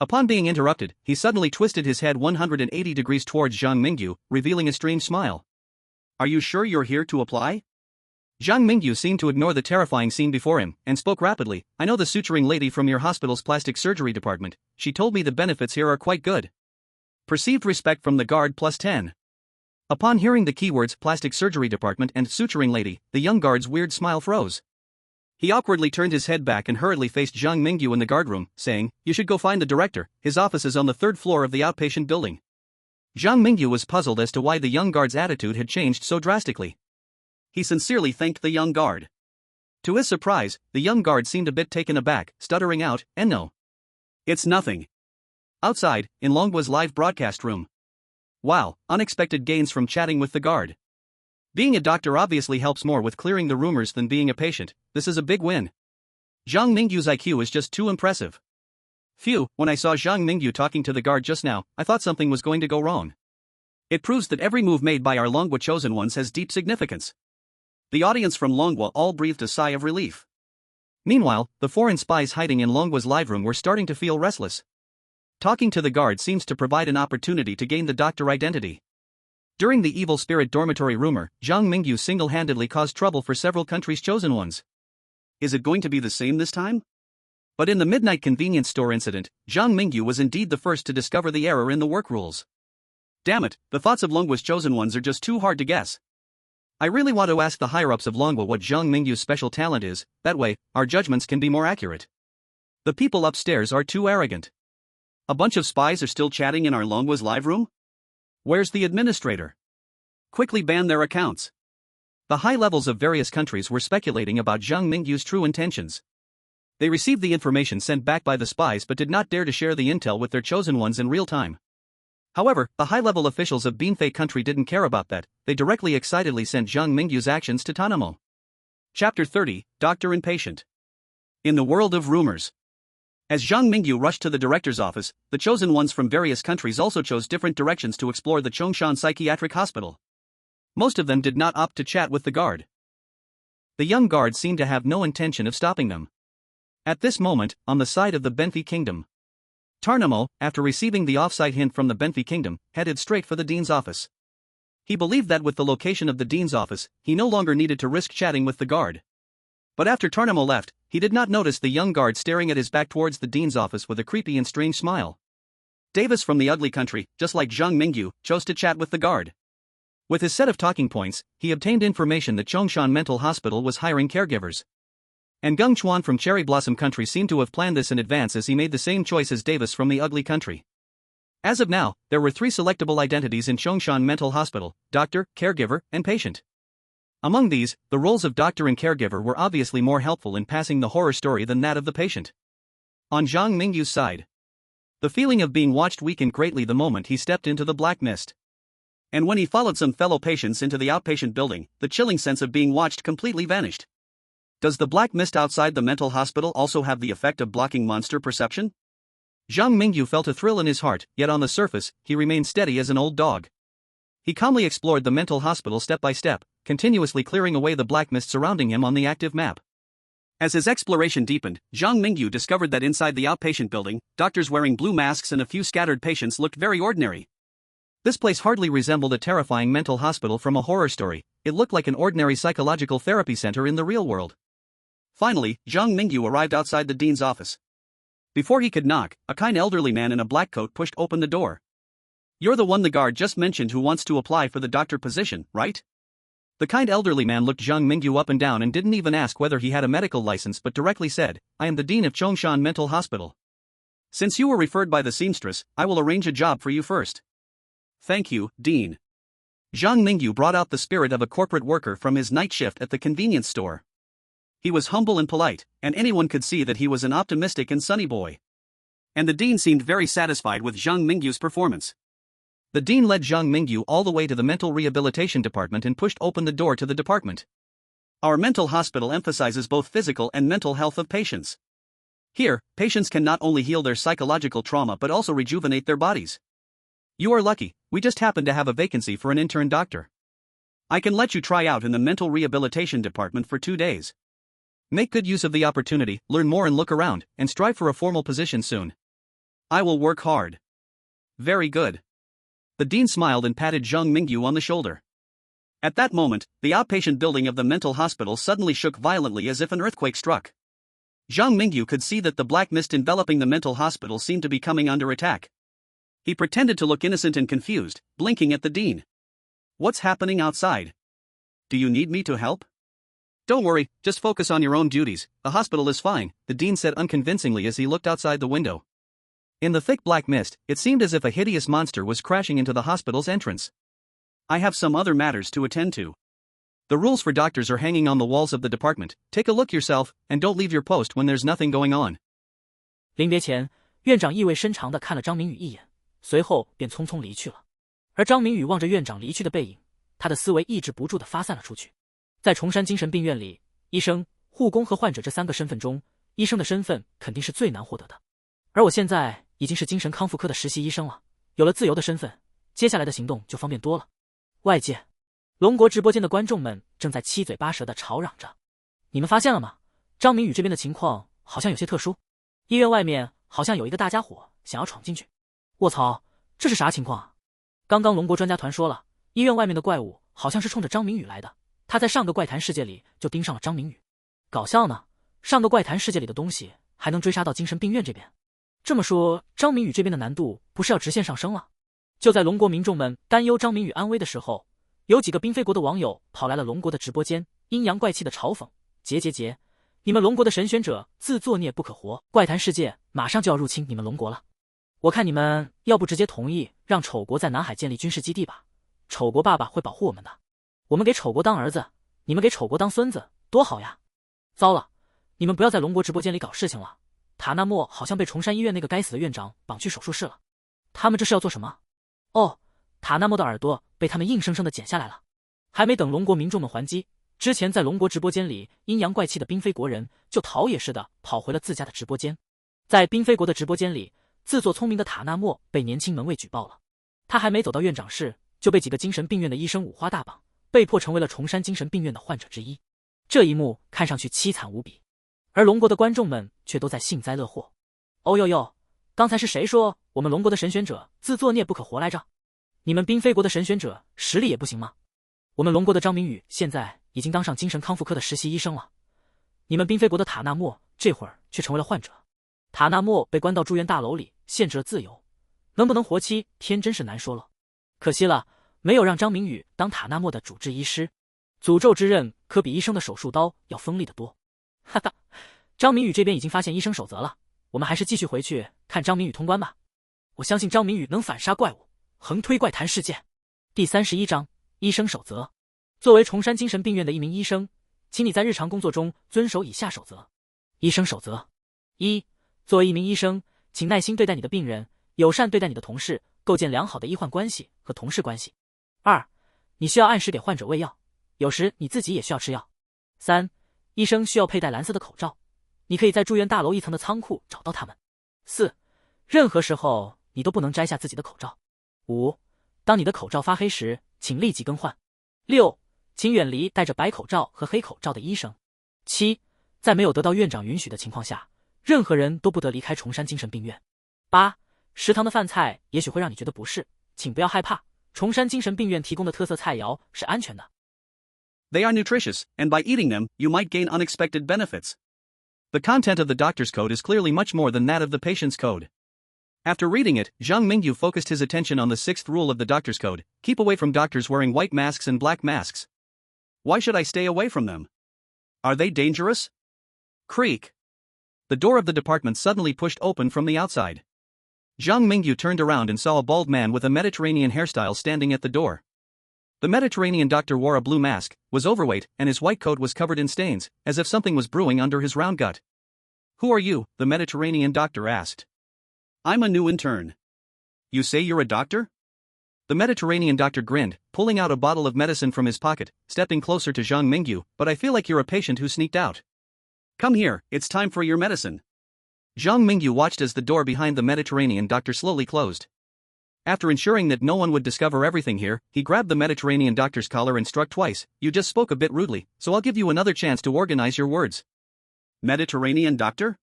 Speaker 1: Upon being interrupted, he suddenly twisted his head 180 degrees towards Zhang Mingyu, revealing a strange smile. Are you sure you're here to apply? Zhang Mingyu seemed to ignore the terrifying scene before him, and spoke rapidly. I know the suturing lady from your hospital's plastic surgery department. She told me the benefits here are quite good. Perceived respect from the guard plus 10. Upon hearing the keywords plastic surgery department and suturing lady, the young guard's weird smile froze. He awkwardly turned his head back and hurriedly faced Zhang Mingyu in the guard room, saying, You should go find the director, his office is on the 3rd floor of the outpatient building. Zhang Mingyu was puzzled as to why the young guard's attitude had changed so drastically. He sincerely thanked the young guard. To his surprise, the young guard seemed a bit taken aback, stuttering out, "No. It's nothing." Outside, in Longwa's live broadcast room. Wow, unexpected gains from chatting with the guard. Being a doctor obviously helps more with clearing the rumors than being a patient. This is a big win. Zhang Mingyu's IQ is just too impressive. Phew, when I saw Zhang Mingyu talking to the guard just now, I thought something was going to go wrong. It proves that every move made by our Longwa chosen ones has deep significance. The audience from Longwa all breathed a sigh of relief. Meanwhile, the foreign spies hiding in Longwa's live room were starting to feel restless. Talking to the guard seems to provide an opportunity to gain the doctor identity. During the evil spirit dormitory rumor, Zhang Mingyu single-handedly caused trouble for several countries' chosen ones. Is it going to be the same this time? But in the midnight convenience store incident, Zhang Mingyu was indeed the first to discover the error in the work rules. Damn it, the thoughts of Longwa's chosen ones are just too hard to guess. I really want to ask the higher-ups of Longwa what Zhang Mingyu's special talent is, that way, our judgments can be more accurate. The people upstairs are too arrogant. A bunch of spies are still chatting in our Longwa's live room? Where's the administrator? Quickly ban their accounts. The high levels of various countries were speculating about Zhang Mingyu's true intentions. They received the information sent back by the spies but did not dare to share the intel with their chosen ones in real time. However, the high-level officials of Beanfei country didn't care about that. They directly excitedly sent Zhang Mingyu's actions to Tanamo. Chapter 30, Doctor and Patient. In the world of rumors. As Zhang Mingyu rushed to the director's office, the chosen ones from various countries also chose different directions to explore the Chongshan Psychiatric Hospital. Most of them did not opt to chat with the guard. The young guard seemed to have no intention of stopping them. At this moment, on the side of the Benfei Kingdom, Tarnamo, after receiving the off-site hint from the Benfei Kingdom, headed straight for the dean's office. He believed that with the location of the dean's office, he no longer needed to risk chatting with the guard. But after Tarnamo left, he did not notice the young guard staring at his back towards the dean's office with a creepy and strange smile. Davis from the ugly country, just like Zhang Mingyu, chose to chat with the guard. With his set of talking points, he obtained information that Chongshan Mental Hospital was hiring caregivers. And Gung Chuan from Cherry Blossom Country seemed to have planned this in advance as he made the same choice as Davis from the ugly country. As of now, there were 3 selectable identities in Chongshan Mental Hospital: doctor, caregiver, and patient. Among these, the roles of doctor and caregiver were obviously more helpful in passing the horror story than that of the patient. On Zhang Mingyu's side, the feeling of being watched weakened greatly the moment he stepped into the black mist. And when he followed some fellow patients into the outpatient building, the chilling sense of being watched completely vanished. Does the black mist outside the mental hospital also have the effect of blocking monster perception? Zhang Mingyu felt a thrill in his heart, yet on the surface, he remained steady as an old dog. He calmly explored the mental hospital step by step, continuously clearing away the black mist surrounding him on the active map. As his exploration deepened, Zhang Mingyu discovered that inside the outpatient building, doctors wearing blue masks and a few scattered patients looked very ordinary. This place hardly resembled a terrifying mental hospital from a horror story. It looked like an ordinary psychological therapy center in the real world. Finally, Zhang Mingyu arrived outside the dean's office. Before he could knock, a kind elderly man in a black coat pushed open the door. "You're the one the guard just mentioned who wants to apply for the doctor position, right?" The kind elderly man looked Zhang Mingyu up and down and didn't even ask whether he had a medical license but directly said, "I am the dean of Chongshan Mental Hospital. Since you were referred by the seamstress, I will arrange a job for you first." "Thank you, Dean." Zhang Mingyu brought out the spirit of a corporate worker from his night shift at the convenience store. He was humble and polite, and anyone could see that he was an optimistic and sunny boy. And the dean seemed very satisfied with Zhang Mingyu's performance. The dean led Zhang Mingyu all the way to the mental rehabilitation department and pushed open the door to the department. "Our mental hospital emphasizes both physical and mental health of patients. Here, patients can not only heal their psychological trauma but also rejuvenate their bodies. You are lucky, we just happen to have a vacancy for an intern doctor. I can let you try out in the mental rehabilitation department for 2 days. Make good use of the opportunity, learn more and look around, and strive for a formal position soon. I will work hard." "Very good." The dean smiled and patted Zhang Mingyu on the shoulder. At that moment, the outpatient building of the mental hospital suddenly shook violently as if an earthquake struck. Zhang Mingyu could see that the black mist enveloping the mental hospital seemed to be coming under attack. He pretended to look innocent and confused, blinking at the dean. "What's happening outside? Do you need me to help?" "Don't worry, just focus on your own duties, the hospital is fine," the dean said unconvincingly as he looked outside the window. In the thick black mist, it seemed as if a hideous monster was crashing into the hospital's entrance. "I have some other matters to attend to." The rules for doctors are hanging on the walls of the department. Take a look yourself, and don't leave your post when there's nothing going on.
Speaker 2: 临别前，院长意味深长地看了张明宇一眼，随后便匆匆离去了。而张明宇望着院长离去的背影，他的思维抑制不住地发散了出去。在崇山精神病院里，医生、护工和患者这3个身份中，医生的身份肯定是最难获得的。而我现在已经是精神康复科的实习医生了，有了自由的身份，接下来的行动就方便多了。外界，龙国直播间的观众们正在七嘴八舌地吵嚷着：“你们发现了吗？张明宇这边的情况好像有些特殊，医院外面好像有一个大家伙想要闯进去。卧槽，这是啥情况啊？刚刚龙国专家团说了，医院外面的怪物好像是冲着张明宇来的，他在上个怪谈世界里就盯上了张明宇。搞笑呢，上个怪谈世界里的东西还能追杀到精神病院这边。这么说，张明宇这边的难度不是要直线上升了？”就在龙国民众们担忧张明宇安危的时候，有几个宾菲国的网友跑来了龙国的直播间，阴阳怪气的嘲讽：“结，你们龙国的神选者自作孽不可活，怪谈世界马上就要入侵你们龙国了。我看你们要不直接同意让丑国在南海建立军事基地吧，丑国爸爸会保护我们的。我们给丑国当儿子，你们给丑国当孙子，多好呀！糟了，你们不要在龙国直播间里搞事情了。塔纳莫好像被崇山医院那个该死的院长绑去手术室了，他们这是要做什么？哦，塔纳莫的耳朵被他们硬生生的剪下来了。还没等龙国民众们还击，之前在龙国直播间里阴阳怪气的宾菲国人就逃也似的跑回了自家的直播间。在宾菲国的直播间里，自作聪明的塔纳莫被年轻门卫举报了。他还没走到院长室，就被几个精神病院的医生五花大绑，被迫成为了崇山精神病院的患者之一。这一幕看上去凄惨无比，而龙国的观众们却都在幸灾乐祸。哦呦，刚才是谁说我们龙国的神选者自作孽不可活来着？你们宾菲国的神选者实力也不行吗？我们龙国的张明宇现在已经当上精神康复科的实习医生了，你们宾菲国的塔纳莫这会儿却成为了患者。塔纳莫被关到住院大楼里，限制了自由，能不能活期天真是难说了。可惜了，没有让张明宇当塔纳莫的主治医师，诅咒之刃可比医生的手术刀要锋利得多。哈哈，张明宇这边已经发现医生守则了，我们还是继续回去看张明宇通关吧。我相信张明宇能反杀怪物，横推怪谈世界。第31章医生守则。作为崇山精神病院的一名医生，请你在日常工作中遵守以下守则。医生守则：1. 作为一名医生，请耐心对待你的病人，友善对待你的同事，构建良好的医患关系和同事关系。2. 你需要按时给患者喂药，有时你自己也需要吃药。3. 医生需要佩戴蓝色的口罩，你可以在住院大楼1层的仓库找到他们。4. 任何时候你都不能摘下自己的口罩。5. 当你的口罩发黑时，请立即更换。6. 请远离戴着白口罩和黑口罩的医生。7. 在没有得到院长允许的情况下，任何人都不得离开崇山精神病院。8. 食堂的饭菜也许会让你觉得不适，请不要害怕，崇山精神病院提供的特色菜肴是安全的。
Speaker 1: They are nutritious, and by eating them, you might gain unexpected benefits. The content of the doctor's code is clearly much more than that of the patient's code. After reading it, Zhang Mingyu focused his attention on the 6th rule of the doctor's code: keep away from doctors wearing white masks and black masks. Why should I stay away from them? Are they dangerous? Creak. The door of the department suddenly pushed open from the outside. Zhang Mingyu turned around and saw a bald man with a Mediterranean hairstyle standing at the door. The Mediterranean doctor wore a blue mask, was overweight, and his white coat was covered in stains, as if something was brewing under his round gut. Who are you? The Mediterranean doctor asked. I'm a new intern. You say you're a doctor? The Mediterranean doctor grinned, pulling out a bottle of medicine from his pocket, stepping closer to Zhang Mingyu. But I feel like you're a patient who sneaked out. Come here, it's time for your medicine. Zhang Mingyu watched as the door behind the Mediterranean doctor slowly closed. After ensuring that no one would discover everything here, he grabbed the Mediterranean doctor's collar and struck twice. You just spoke a bit rudely, so I'll give you another chance to organize your words. Mediterranean doctor?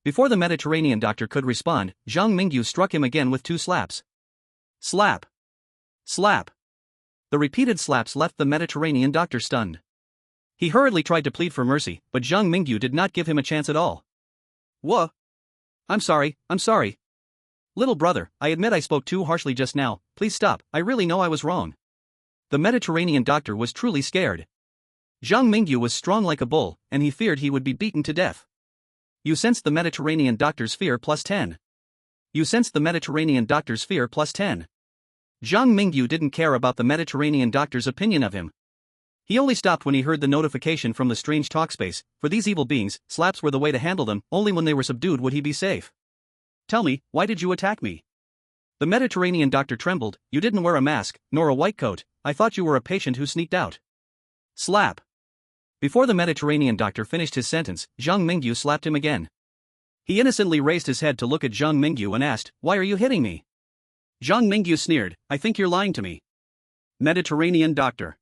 Speaker 1: Before the Mediterranean doctor could respond, Zhang Mingyu struck him again with 2 slaps. Slap. Slap. The repeated slaps left the Mediterranean doctor stunned. He hurriedly tried to plead for mercy, but Zhang Mingyu did not give him a chance at all. What? I'm sorry. Little brother, I admit I spoke too harshly just now, please stop, I really know I was wrong. The Mediterranean doctor was truly scared. Zhang Mingyu was strong like a bull, and he feared he would be beaten to death. You sensed the Mediterranean doctor's fear plus 10. You sensed the Mediterranean doctor's fear plus 10. Zhang Mingyu didn't care about the Mediterranean doctor's opinion of him. He only stopped when he heard the notification from the strange talkspace. For these evil beings, slaps were the way to handle them, only when they were subdued would he be safe. Tell me, why did you attack me? The Mediterranean doctor trembled. You didn't wear a mask, nor a white coat. I thought you were a patient who sneaked out. Slap. Before the Mediterranean doctor finished his sentence, Zhang Mingyu slapped him again. He innocently raised his head to look at Zhang Mingyu and asked, "Why are you hitting me?" Zhang Mingyu sneered, "I think you're lying to me." Mediterranean doctor.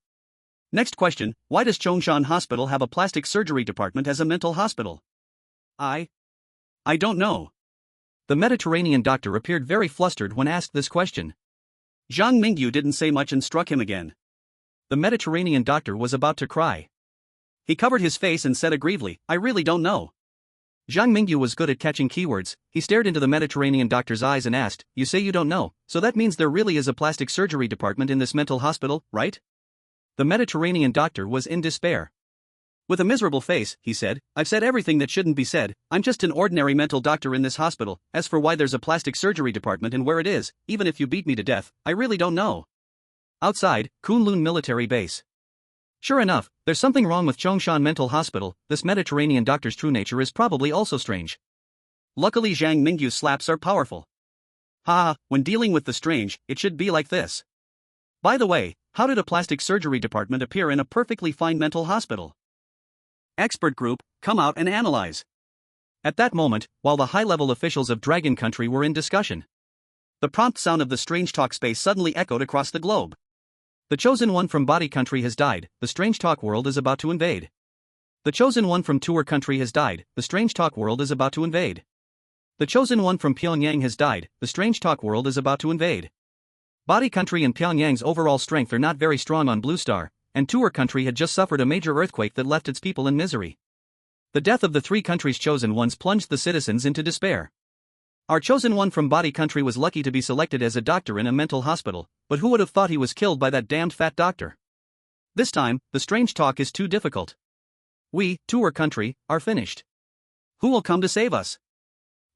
Speaker 1: Next question, why does Chongshan Hospital have a plastic surgery department as a mental hospital? I don't know. The Mediterranean doctor appeared very flustered when asked this question. Zhang Mingyu didn't say much and struck him again. The Mediterranean doctor was about to cry. He covered his face and said aggrievedly, "I really don't know." Zhang Mingyu was good at catching keywords. He stared into the Mediterranean doctor's eyes and asked, "You say you don't know, so that means there really is a plastic surgery department in this mental hospital, right?" The Mediterranean doctor was in despair. With a miserable face, he said, "I've said everything that shouldn't be said. I'm just an ordinary mental doctor in this hospital. As for why there's a plastic surgery department and where it is, even if you beat me to death, I really don't know." Outside, Kunlun military base. Sure enough, there's something wrong with Chongshan Mental Hospital. This Mediterranean doctor's true nature is probably also strange. Luckily Zhang Mingyu's slaps are powerful. When dealing with the strange, it should be like this. By the way, how did a plastic surgery department appear in a perfectly fine mental hospital? Expert group, come out and analyze. At that moment, while the high-level officials of Dragon Country were in discussion, the prompt sound of the strange talk space suddenly echoed across the globe. The chosen one from Body Country has died, the strange talk world is about to invade. The chosen one from Tour Country has died, the strange talk world is about to invade. The chosen one from Pyongyang has died, the strange talk world is about to invade. Body Country and Pyongyang's overall strength are not very strong on Blue Star, and Tour Country had just suffered a major earthquake that left its people in misery. The death of the three countries' chosen ones plunged the citizens into despair. Our chosen one from Body Country was lucky to be selected as a doctor in a mental hospital, but who would have thought he was killed by that damned fat doctor? This time, the strange talk is too difficult. We, Tour Country, are finished. Who will come to save us?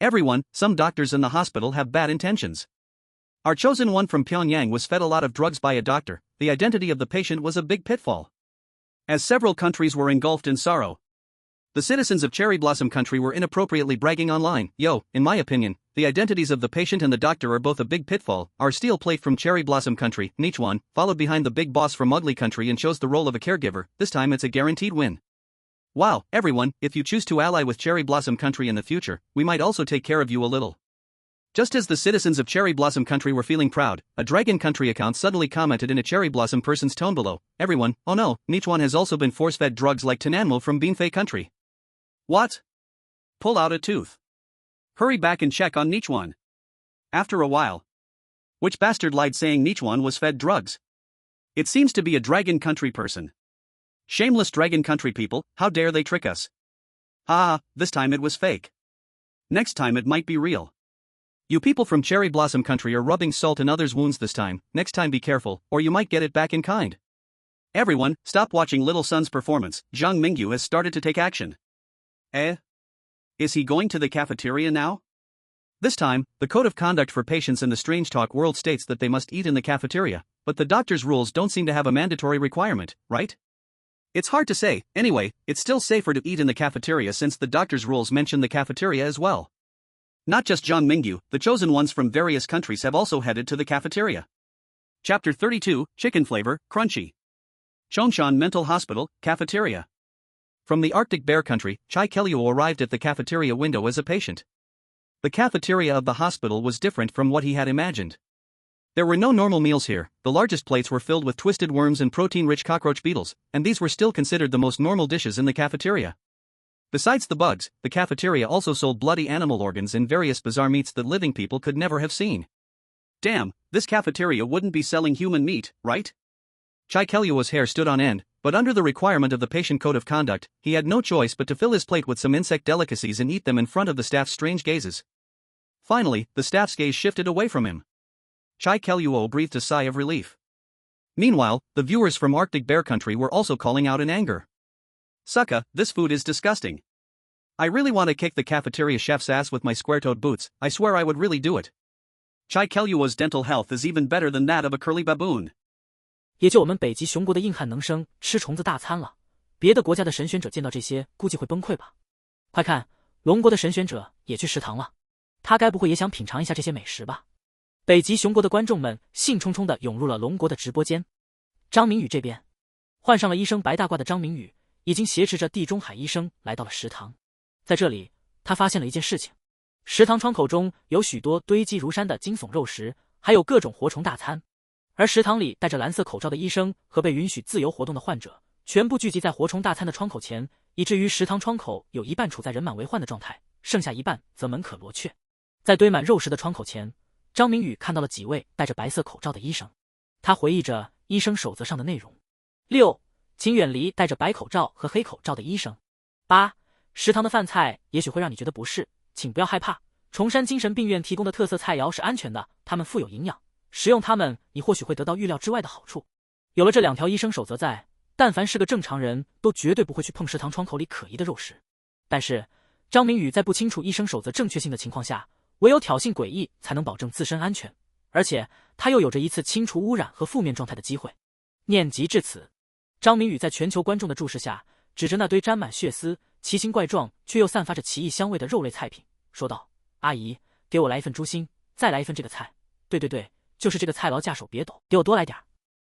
Speaker 1: Everyone. Some doctors in the hospital have bad intentions. Our chosen one from Pyongyang was fed a lot of drugs by a doctor. The identity of the patient was a big pitfall. As several countries were engulfed in sorrow, the citizens of Cherry Blossom Country were inappropriately bragging online. In my opinion, the identities of the patient and the doctor are both a big pitfall. Our steel plate from Cherry Blossom Country, Nichuan, followed behind the big boss from Ugly Country and shows the role of a caregiver. This time it's a guaranteed win. Wow, everyone, if you choose to ally with Cherry Blossom Country in the future, we might also take care of you a little. Just as the citizens of Cherry Blossom Country were feeling proud, a Dragon Country account suddenly commented in a Cherry Blossom person's tone below, "Everyone, oh no, Nichuan has also been force-fed drugs like Tananmo from Beanfei Country." What? Pull out a tooth. Hurry back and check on Nichuan. After a while. Which bastard lied saying Nichuan was fed drugs? It seems to be a Dragon Country person. Shameless Dragon Country people, how dare they trick us? This time it was fake. Next time it might be real. You people from Cherry Blossom Country are rubbing salt in others' wounds this time. Next time be careful, or you might get it back in kind. Everyone, stop watching Little Sun's performance. Zhang Mingyu has started to take action. Is he going to the cafeteria now? This time, the code of conduct for patients in the strange talk world states that they must eat in the cafeteria, but the doctor's rules don't seem to have a mandatory requirement, right? It's hard to say. Anyway, it's still safer to eat in the cafeteria since the doctor's rules mention the cafeteria as well. Not just Zhang Mingyu, the chosen ones from various countries have also headed to the cafeteria. Chapter 32, Chicken Flavor, Crunchy. Chongshan Mental Hospital, Cafeteria. From the Arctic Bear Country, Chai Kelluo arrived at the cafeteria window as a patient. The cafeteria of the hospital was different from what he had imagined. There were no normal meals here. The largest plates were filled with twisted worms and protein-rich cockroach beetles, and these were still considered the most normal dishes in the cafeteria. Besides the bugs, the cafeteria also sold bloody animal organs and various bizarre meats that living people could never have seen. Damn, this cafeteria wouldn't be selling human meat, right? Chai Kelluo's hair stood on end, but under the requirement of the patient code of conduct, he had no choice but to fill his plate with some insect delicacies and eat them in front of the staff's strange gazes. Finally, the staff's gaze shifted away from him. Chai Kelluo breathed a sigh of relief. Meanwhile, the viewers from Arctic Bear Country were also calling out in anger. Sucka, this food is disgusting. I really want to kick the cafeteria chef's ass with my square-toed boots. I swear I would really do it. Chai Kelluo's dental health is even better than that of a curly baboon.
Speaker 2: 也就我们北极熊国的硬汉能生吃虫子大餐了，别的国家的神选者见到这些估计会崩溃吧。快看，龙国的神选者也去食堂了，他该不会也想品尝一下这些美食吧？北极熊国的观众们兴冲冲地涌入了龙国的直播间。张明宇这边，换上了医生白大褂的张明宇已经挟持着地中海医生来到了食堂。在这里，他发现了一件事情，食堂窗口中有许多堆积如山的惊悚肉食，还有各种活虫大餐。而食堂里戴着蓝色口罩的医生和被允许自由活动的患者全部聚集在活虫大餐的窗口前，以至于食堂窗口有一半处在人满为患的状态，剩下一半则门可罗雀。在堆满肉食的窗口前，张明宇看到了几位戴着白色口罩的医生，他回忆着医生守则上的内容。6. 请远离戴着白口罩和黑口罩的医生。8. 食堂的饭菜也许会让你觉得不适，请不要害怕，崇山精神病院提供的特色菜肴是安全的，它们富有营养，食用它们你或许会得到预料之外的好处。有了这2条医生守则在，但凡是个正常人都绝对不会去碰食堂窗口里可疑的肉食。但是张明宇在不清楚医生守则正确性的情况下，唯有挑衅诡异才能保证自身安全，而且他又有着一次清除污染和负面状态的机会。念及至此，张明宇在全球观众的注视下，指着那堆沾满血丝、奇形怪状却又散发着奇异香味的肉类菜品，说道：“阿姨，给我来一份猪心，再来一份这个菜。对，就是这个菜，劳驾手别抖，给我多来点。”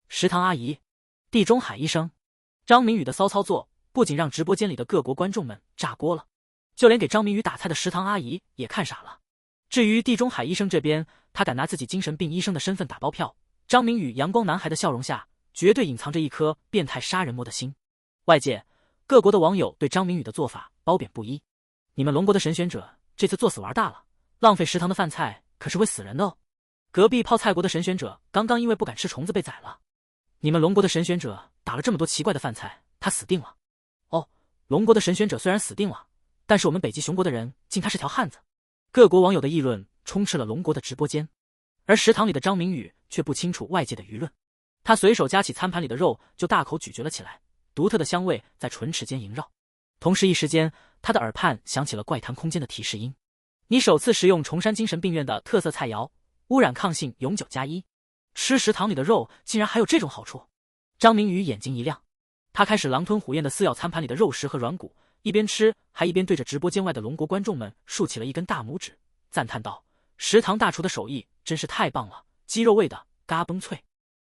Speaker 2: 食堂阿姨，地中海医生，张明宇的骚操作不仅让直播间里的各国观众们炸锅了，就连给张明宇打菜的食堂阿姨也看傻了。至于地中海医生这边，他敢拿自己精神病医生的身份打包票，张明宇阳光男孩的笑容下绝对隐藏着一颗变态杀人魔的心。外界各国的网友对张明宇的做法褒贬不一。你们龙国的神选者这次作死玩大了，浪费食堂的饭菜可是会死人的哦。隔壁泡菜国的神选者刚刚因为不敢吃虫子被宰了。你们龙国的神选者打了这么多奇怪的饭菜，他死定了。哦，龙国的神选者虽然死定了，但是我们北极熊国的人敬他是条汉子。各国网友的议论充斥了龙国的直播间，而食堂里的张明宇却不清楚外界的舆论。他随手夹起餐盘里的肉就大口咀嚼了起来，独特的香味在唇齿间萦绕。同时一时间，他的耳畔响起了怪谈空间的提示音：你首次食用崇山精神病院的特色菜肴，污染抗性永久加1。吃食堂里的肉竟然还有这种好处。张明宇眼睛一亮，他开始狼吞虎咽地撕咬餐盘里的肉食和软骨，一边吃还一边对着直播间外的龙国观众们竖起了一根大拇指，赞叹道：食堂大厨的手艺真是太棒了，鸡肉味的嘎嘣脆。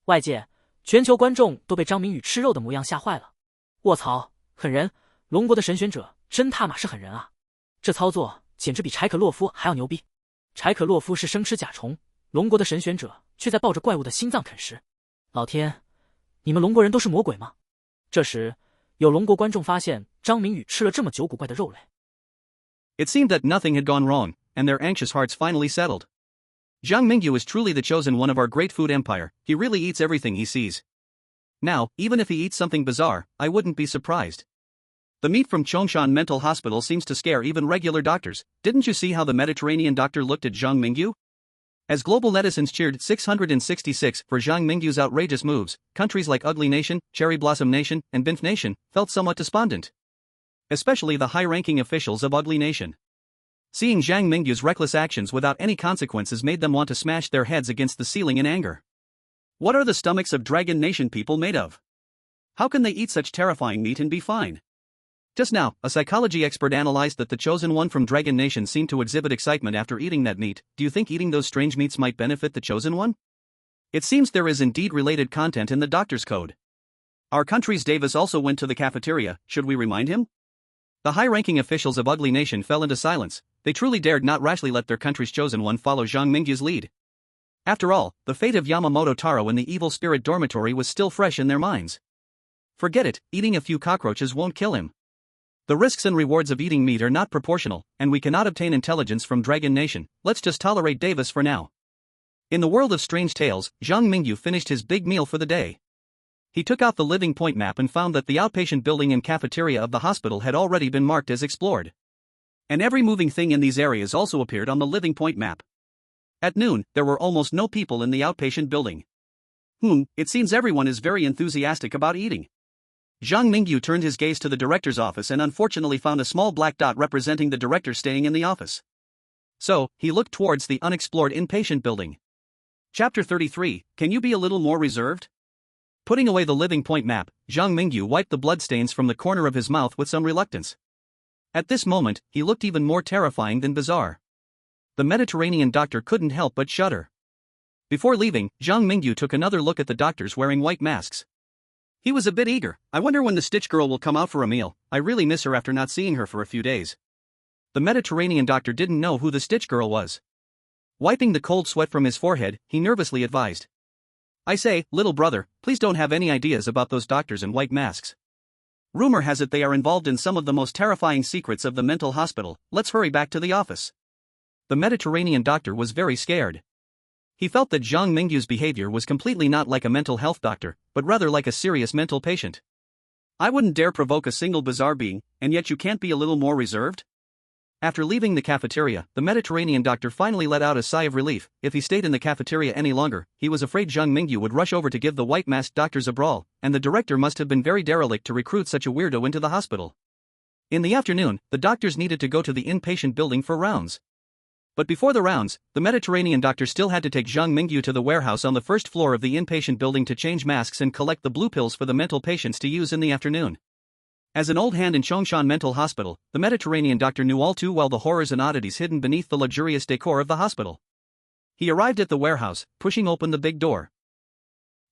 Speaker 2: 外界全球观众都被张明宇吃肉的模样吓坏了。卧槽，狠人，龙国的神选者真他妈是狠人啊，这操作简直比柴可洛夫还要牛逼。柴可洛夫是生吃甲虫，龙国的神选者却在抱着怪物的心脏啃食。老天，你们龙国人都是魔鬼吗？这时有龙国观众发现张明宇吃了这么久古怪的肉类。
Speaker 1: It seemed that nothing had gone wrong, and their anxious hearts finally settled. Zhang Mingyu is truly the chosen one of our great food empire, he really eats everything he sees. Now, even if he eats something bizarre, I wouldn't be surprised. The meat from Chongshan Mental Hospital seems to scare even regular doctors. Didn't you see how the Mediterranean doctor looked at Zhang Mingyu? As global netizens cheered 666 for Zhang Mingyu's outrageous moves, countries like Ugly Nation, Cherry Blossom Nation, and Binf Nation felt somewhat despondent. Especially the high-ranking officials of Ugly Nation. Seeing Zhang Mingyu's reckless actions without any consequences made them want to smash their heads against the ceiling in anger. What are the stomachs of Dragon Nation people made of? How can they eat such terrifying meat and be fine? Just now, a psychology expert analyzed that the chosen one from Dragon Nation seemed to exhibit excitement after eating that meat. Do you think eating those strange meats might benefit the chosen one? It seems there is indeed related content in the doctor's code. Our country's Davis also went to the cafeteria, should we remind him? The high-ranking officials of Ugly Nation fell into silence. They truly dared not rashly let their country's chosen one follow Zhang Mingyu's lead. After all, the fate of Yamamoto Taro in the evil spirit dormitory was still fresh in their minds. Forget it, eating a few cockroaches won't kill him. The risks and rewards of eating meat are not proportional, and we cannot obtain intelligence from Dragon Nation. Let's just tolerate Davis for now. In the world of strange tales, Zhang Mingyu finished his big meal for the day. He took out the living point map and found that the outpatient building and cafeteria of the hospital had already been marked as explored. And every moving thing in these areas also appeared on the living point map. At noon, there were almost no people in the outpatient building. It seems everyone is very enthusiastic about eating. Zhang Mingyu turned his gaze to the director's office and unfortunately found a small black dot representing the director staying in the office. So, he looked towards the unexplored inpatient building. Chapter 33, can you be a little more reserved? Putting away the living point map, Zhang Mingyu wiped the bloodstains from the corner of his mouth with some reluctance. At this moment, he looked even more terrifying than bizarre. The Mediterranean doctor couldn't help but shudder. Before leaving, Zhang Mingyu took another look at the doctors wearing white masks. He was a bit eager. I wonder when the Stitch Girl will come out for a meal. I really miss her after not seeing her for a few days. The Mediterranean doctor didn't know who the Stitch Girl was. Wiping the cold sweat from his forehead, he nervously advised. I say, little brother, please don't have any ideas about those doctors in white masks. Rumor has it they are involved in some of the most terrifying secrets of the mental hospital. Let's hurry back to the office. The Mediterranean doctor was very scared. He felt that Zhang Mingyu's behavior was completely not like a mental health doctor, but rather like a serious mental patient. I wouldn't dare provoke a single bizarre being, and yet you can't be a little more reserved? After leaving the cafeteria, the Mediterranean doctor finally let out a sigh of relief. If he stayed in the cafeteria any longer, he was afraid Zhang Mingyu would rush over to give the white-masked doctors a brawl, and the director must have been very derelict to recruit such a weirdo into the hospital. In the afternoon, the doctors needed to go to the inpatient building for rounds. But before the rounds, the Mediterranean doctor still had to take Zhang Mingyu to the warehouse on the first floor of the inpatient building to change masks and collect the blue pills for the mental patients to use in the afternoon. As an old hand in Chongshan Mental Hospital, the Mediterranean doctor knew all too well the horrors and oddities hidden beneath the luxurious decor of the hospital. He arrived at the warehouse, pushing open the big door.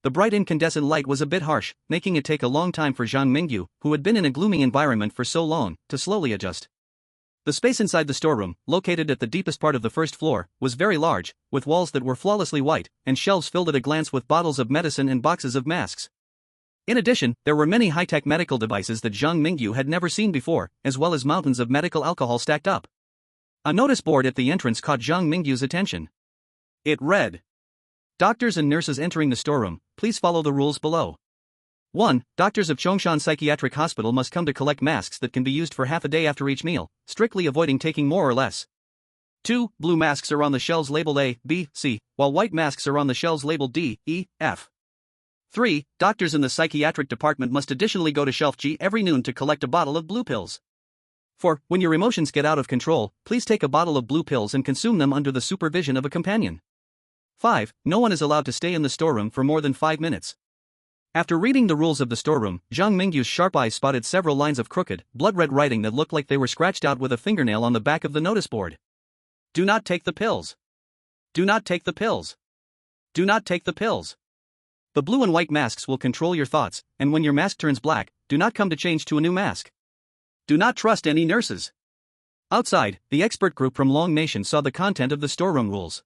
Speaker 1: The bright incandescent light was a bit harsh, making it take a long time for Zhang Mingyu, who had been in a gloomy environment for so long, to slowly adjust. The space inside the storeroom, located at the deepest part of the first floor, was very large, with walls that were flawlessly white, and shelves filled at a glance with bottles of medicine and boxes of masks. In addition, there were many high-tech medical devices that Zhang Mingyu had never seen before, as well as mountains of medical alcohol stacked up. A notice board at the entrance caught Zhang Mingyu's attention. It read, Doctors and nurses entering the storeroom, please follow the rules below. 1. Doctors of Chongshan Psychiatric Hospital must come to collect masks that can be used for half a day after each meal, strictly avoiding taking more or less. 2. Blue masks are on the shelves labeled A, B, C, while white masks are on the shelves labeled D, E, F. 3. Doctors in the psychiatric department must additionally go to shelf G every noon to collect a bottle of blue pills. 4. When your emotions get out of control, please take a bottle of blue pills and consume them under the supervision of a companion. 5. No one is allowed to stay in the storeroom for more than 5 minutes. After reading the rules of the storeroom, Zhang Mingyu's sharp eyes spotted several lines of crooked, blood-red writing that looked like they were scratched out with a fingernail on the back of the notice board. Do not take the pills. Do not take the pills. Do not take the pills. The blue and white masks will control your thoughts, and when your mask turns black, do not come to change to a new mask. Do not trust any nurses. Outside, the expert group from Long Nation saw the content of the storeroom rules.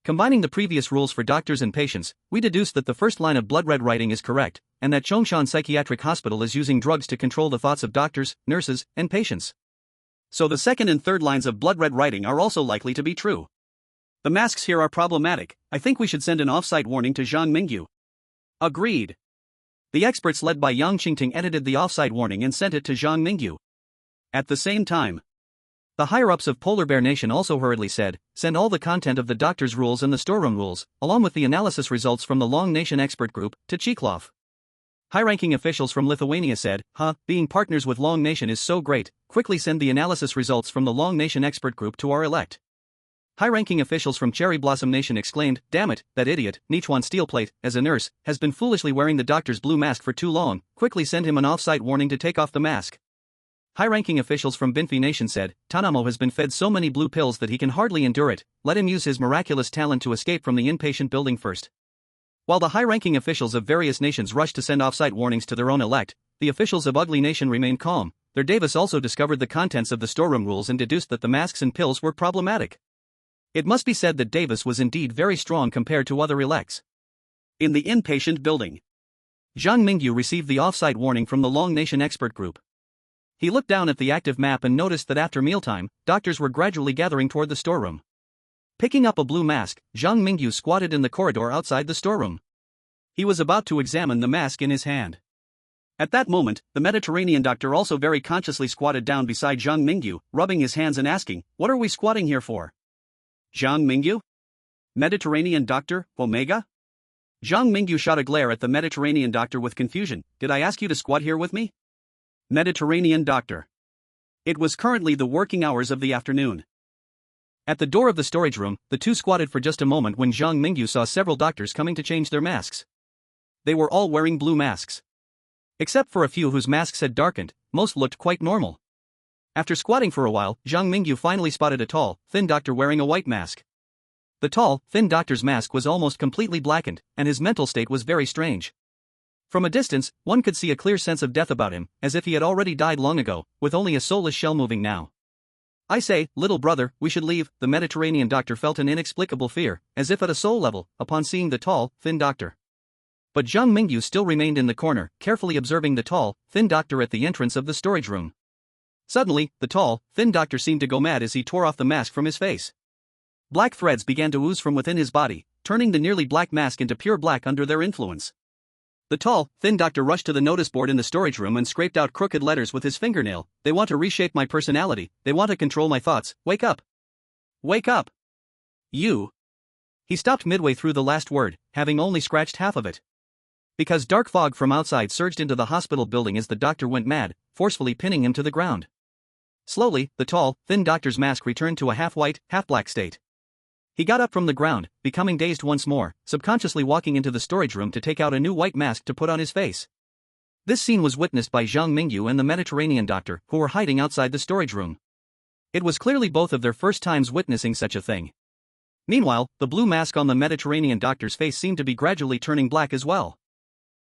Speaker 1: Combining the previous rules for doctors and patients, we deduced that the first line of blood-red writing is correct, and that Chongshan Psychiatric Hospital is using drugs to control the thoughts of doctors, nurses, and patients. So the second and third lines of blood-red writing are also likely to be true. The masks here are problematic. I think we should send an off-site warning to Zhang Mingyu. Agreed. The experts led by Yang Qingting edited the off-site warning and sent it to Zhang Mingyu. At the same time, the higher-ups of Polar Bear Nation also hurriedly said, send all the content of the doctor's rules and the storeroom rules, along with the analysis results from the Long Nation expert group, to Chiklov. High-ranking officials from Lithuania said, being partners with Long Nation is so great, quickly send the analysis results from the Long Nation expert group to our elect. High-ranking officials from Cherry Blossom Nation exclaimed, damn it, that idiot, Nichuan Steelplate, as a nurse, has been foolishly wearing the doctor's blue mask for too long, quickly send him an off-site warning to take off the mask. High-ranking officials from Binfi Nation said, Tanamo has been fed so many blue pills that he can hardly endure it, let him use his miraculous talent to escape from the inpatient building first. While the high-ranking officials of various nations rushed to send off-site warnings to their own elect, the officials of Ugly Nation remained calm. Their Davis also discovered the contents of the storeroom rules and deduced that the masks and pills were problematic. It must be said that Davis was indeed very strong compared to other elects. In the inpatient building, Zhang Mingyu received the off-site warning from the Long Nation expert group. He looked down at the active map and noticed that after mealtime, doctors were gradually gathering toward the storeroom. Picking up a blue mask, Zhang Mingyu squatted in the corridor outside the storeroom. He was about to examine the mask in his hand. At that moment, the Mediterranean doctor also very consciously squatted down beside Zhang Mingyu, rubbing his hands and asking, what are we squatting here for? Zhang Mingyu? Mediterranean doctor, Omega? Zhang Mingyu shot a glare at the Mediterranean doctor with confusion. Did I ask you to squat here with me? Mediterranean doctor. It was currently the working hours of the afternoon. At the door of the storage room, the two squatted for just a moment when Zhang Mingyu saw several doctors coming to change their masks. They were all wearing blue masks. Except for a few whose masks had darkened, most looked quite normal. After squatting for a while, Zhang Mingyu finally spotted a tall, thin doctor wearing a white mask. The tall, thin doctor's mask was almost completely blackened, and his mental state was very strange. From a distance, one could see a clear sense of death about him, as if he had already died long ago, with only a soulless shell moving now. I say, little brother, we should leave. The Mediterranean doctor felt an inexplicable fear, as if at a soul level, upon seeing the tall, thin doctor. But Zhang Mingyu still remained in the corner, carefully observing the tall, thin doctor at the entrance of the storage room. Suddenly, the tall, thin doctor seemed to go mad as he tore off the mask from his face. Black threads began to ooze from within his body, turning the nearly black mask into pure black under their influence. The tall, thin doctor rushed to the notice board in the storage room and scraped out crooked letters with his fingernail. They want to reshape my personality, they want to control my thoughts. Wake up! Wake up! You! He stopped midway through the last word, having only scratched half of it. Because dark fog from outside surged into the hospital building as the doctor went mad, forcefully pinning him to the ground. Slowly, the tall, thin doctor's mask returned to a half-white, half-black state. He got up from the ground, becoming dazed once more, subconsciously walking into the storage room to take out a new white mask to put on his face. This scene was witnessed by Zhang Mingyu and the Mediterranean doctor, who were hiding outside the storage room. It was clearly both of their first times witnessing such a thing. Meanwhile, the blue mask on the Mediterranean doctor's face seemed to be gradually turning black as well.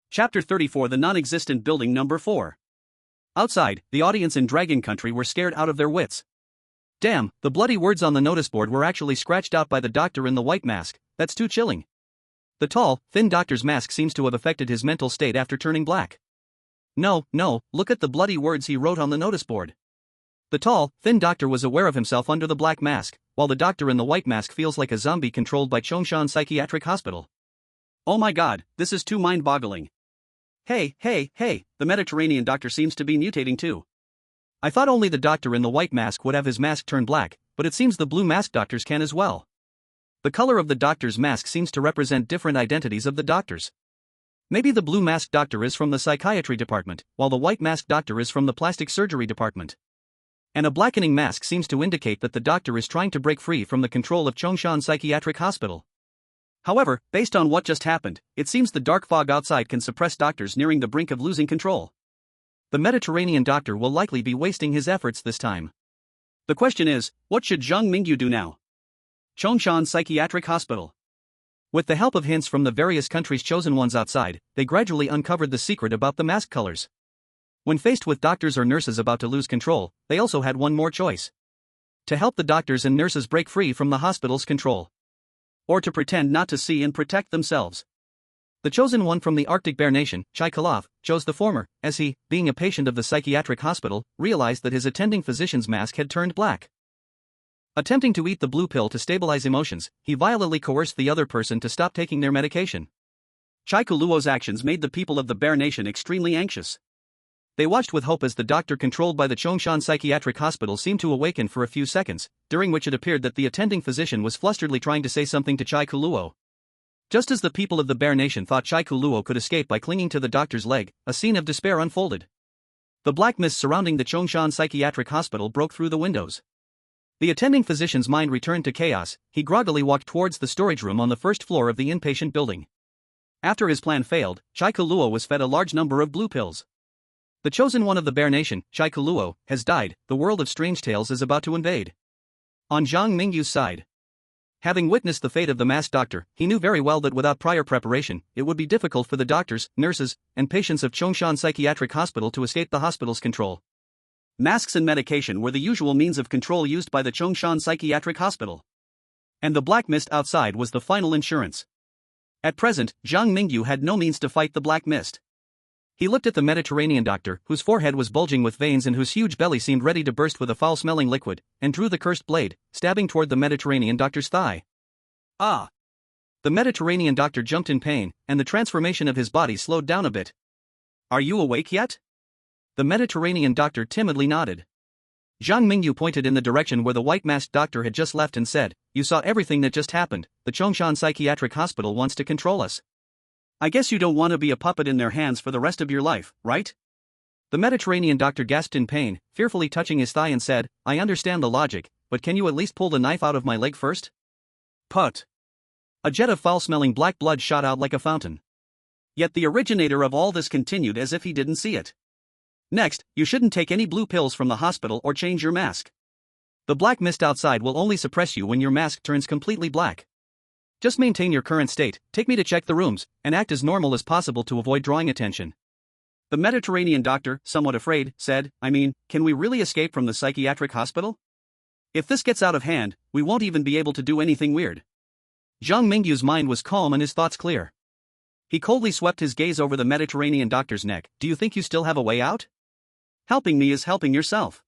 Speaker 1: Chapter 34: The Non-Existent Building Number 4. Outside, the audience in Dragon Country were scared out of their wits. Damn, the bloody words on the notice board were actually scratched out by the doctor in the white mask. That's too chilling. The tall, thin doctor's mask seems to have affected his mental state after turning black. No, look at the bloody words he wrote on the notice board. The tall, thin doctor was aware of himself under the black mask, while the doctor in the white mask feels like a zombie controlled by Chongshan Psychiatric Hospital. Oh my god, this is too mind-boggling. Hey, the Mediterranean doctor seems to be mutating too. I thought only the doctor in the white mask would have his mask turn black, but it seems the blue mask doctors can as well. The color of the doctor's mask seems to represent different identities of the doctors. Maybe the blue mask doctor is from the psychiatry department, while the white mask doctor is from the plastic surgery department. And a blackening mask seems to indicate that the doctor is trying to break free from the control of Chongshan Psychiatric Hospital. However, based on what just happened, it seems the dark fog outside can suppress doctors nearing the brink of losing control. The Mediterranean doctor will likely be wasting his efforts this time. The question is, what should Zhang Mingyu do now? Chongshan Psychiatric Hospital. With the help of hints from the various countries' chosen ones outside, they gradually uncovered the secret about the mask colors. When faced with doctors or nurses about to lose control, they also had one more choice. To help the doctors and nurses break free from the hospital's control. Or to pretend not to see and protect themselves. The chosen one from the Arctic Bear Nation, Chai Kalov, chose the former, as he, being a patient of the psychiatric hospital, realized that his attending physician's mask had turned black. Attempting to eat the blue pill to stabilize emotions, he violently coerced the other person to stop taking their medication. Chai Kuluo's actions made the people of the Bear Nation extremely anxious. They watched with hope as the doctor controlled by the Chongshan Psychiatric Hospital seemed to awaken for a few seconds, during which it appeared that the attending physician was flusteredly trying to say something to Chai Kuluo. Just as the people of the Bear Nation thought Chai Kuluo could escape by clinging to the doctor's leg, a scene of despair unfolded. The black mist surrounding the Chongshan Psychiatric Hospital broke through the windows. The attending physician's mind returned to chaos. He groggily walked towards the storage room on the first floor of the inpatient building. After his plan failed, Chai Kuluo was fed a large number of blue pills. The chosen one of the Bear Nation, Chai Kuluo, has died. The world of strange tales is about to invade. On Zhang Mingyu's side. Having witnessed the fate of the masked doctor, he knew very well that without prior preparation, it would be difficult for the doctors, nurses, and patients of Chongshan Psychiatric Hospital to escape the hospital's control. Masks and medication were the usual means of control used by the Chongshan Psychiatric Hospital. And the black mist outside was the final insurance. At present, Zhang Mingyu had no means to fight the black mist. He looked at the Mediterranean doctor, whose forehead was bulging with veins and whose huge belly seemed ready to burst with a foul-smelling liquid, and drew the cursed blade, stabbing toward the Mediterranean doctor's thigh. Ah! The Mediterranean doctor jumped in pain, and the transformation of his body slowed down a bit. Are you awake yet? The Mediterranean doctor timidly nodded. Zhang Mingyu pointed in the direction where the white-masked doctor had just left and said, "You saw everything that just happened. The Chongshan Psychiatric Hospital wants to control us. I guess you don't want to be a puppet in their hands for the rest of your life, right?" The Mediterranean doctor gasped in pain, fearfully touching his thigh and said, "I understand the logic, but can you at least pull the knife out of my leg first?" Put. A jet of foul-smelling black blood shot out like a fountain. Yet the originator of all this continued as if he didn't see it. Next, you shouldn't take any blue pills from the hospital or change your mask. The black mist outside will only suppress you when your mask turns completely black. Just maintain your current state, take me to check the rooms, and act as normal as possible to avoid drawing attention. The Mediterranean doctor, somewhat afraid, said, can we really escape from the psychiatric hospital? If this gets out of hand, we won't even be able to do anything weird. Zhang Mingyu's mind was calm and his thoughts clear. He coldly swept his gaze over the Mediterranean doctor's neck. Do you think you still have a way out? Helping me is helping yourself.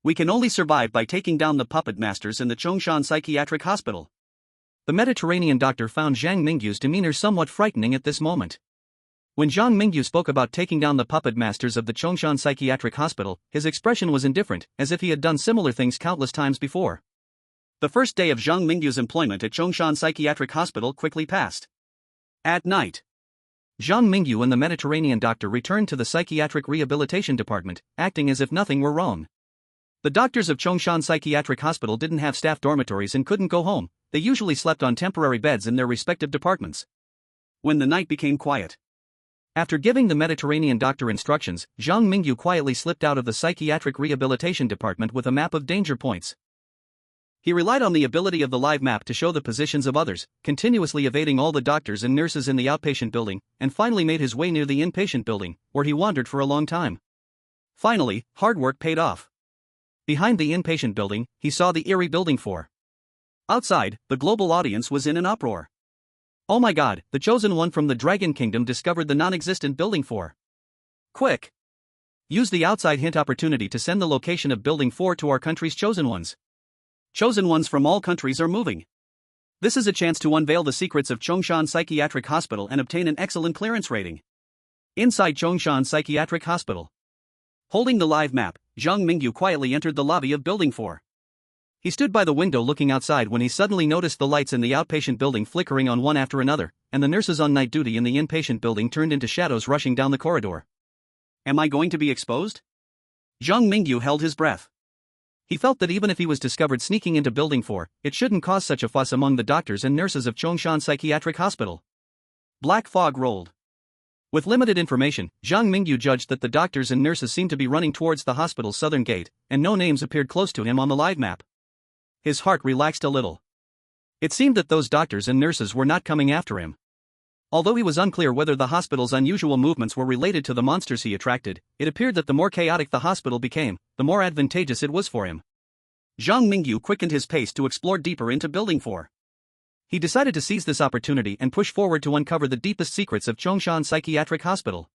Speaker 1: We can only survive by taking down the puppet masters in the Chongshan Psychiatric Hospital. The Mediterranean doctor found Zhang Mingyu's demeanor somewhat frightening at this moment. When Zhang Mingyu spoke about taking down the puppet masters of the Chongshan Psychiatric Hospital, his expression was indifferent, as if he had done similar things countless times before. The first day of Zhang Mingyu's employment at Chongshan Psychiatric Hospital quickly passed. At night, Zhang Mingyu and the Mediterranean doctor returned to the Psychiatric Rehabilitation Department, acting as if nothing were wrong. The doctors of Chongshan Psychiatric Hospital didn't have staff dormitories and couldn't go home. They usually slept on temporary beds in their respective departments. When the night became quiet, after giving the Mediterranean doctor instructions, Zhang Mingyu quietly slipped out of the Psychiatric Rehabilitation Department with a map of danger points. He relied on the ability of the live map to show the positions of others, continuously evading all the doctors and nurses in the outpatient building, and finally made his way near the inpatient building, where he wandered for a long time. Finally, hard work paid off. Behind the inpatient building, he saw the eerie building 4. Outside, the global audience was in an uproar. Oh my god, the chosen one from the Dragon Kingdom discovered the non-existent building 4. Quick! Use the outside hint opportunity to send the location of building 4 to our country's chosen ones. Chosen ones from all countries are moving. This is a chance to unveil the secrets of Chongshan Psychiatric Hospital and obtain an excellent clearance rating. Inside Chongshan Psychiatric Hospital. Holding the live map, Zhang Mingyu quietly entered the lobby of building 4. He stood by the window looking outside when he suddenly noticed the lights in the outpatient building flickering on one after another, and the nurses on night duty in the inpatient building turned into shadows rushing down the corridor. Am I going to be exposed? Zhang Mingyu held his breath. He felt that even if he was discovered sneaking into building 4, it shouldn't cause such a fuss among the doctors and nurses of Chongshan Psychiatric Hospital. Black fog rolled. With limited information, Zhang Mingyu judged that the doctors and nurses seemed to be running towards the hospital's southern gate, and no names appeared close to him on the live map. His heart relaxed a little. It seemed that those doctors and nurses were not coming after him. Although he was unclear whether the hospital's unusual movements were related to the monsters he attracted, it appeared that the more chaotic the hospital became, the more advantageous it was for him. Zhang Mingyu quickened his pace to explore deeper into Building 4. He decided to seize this opportunity and push forward to uncover the deepest secrets of Chongshan Psychiatric Hospital.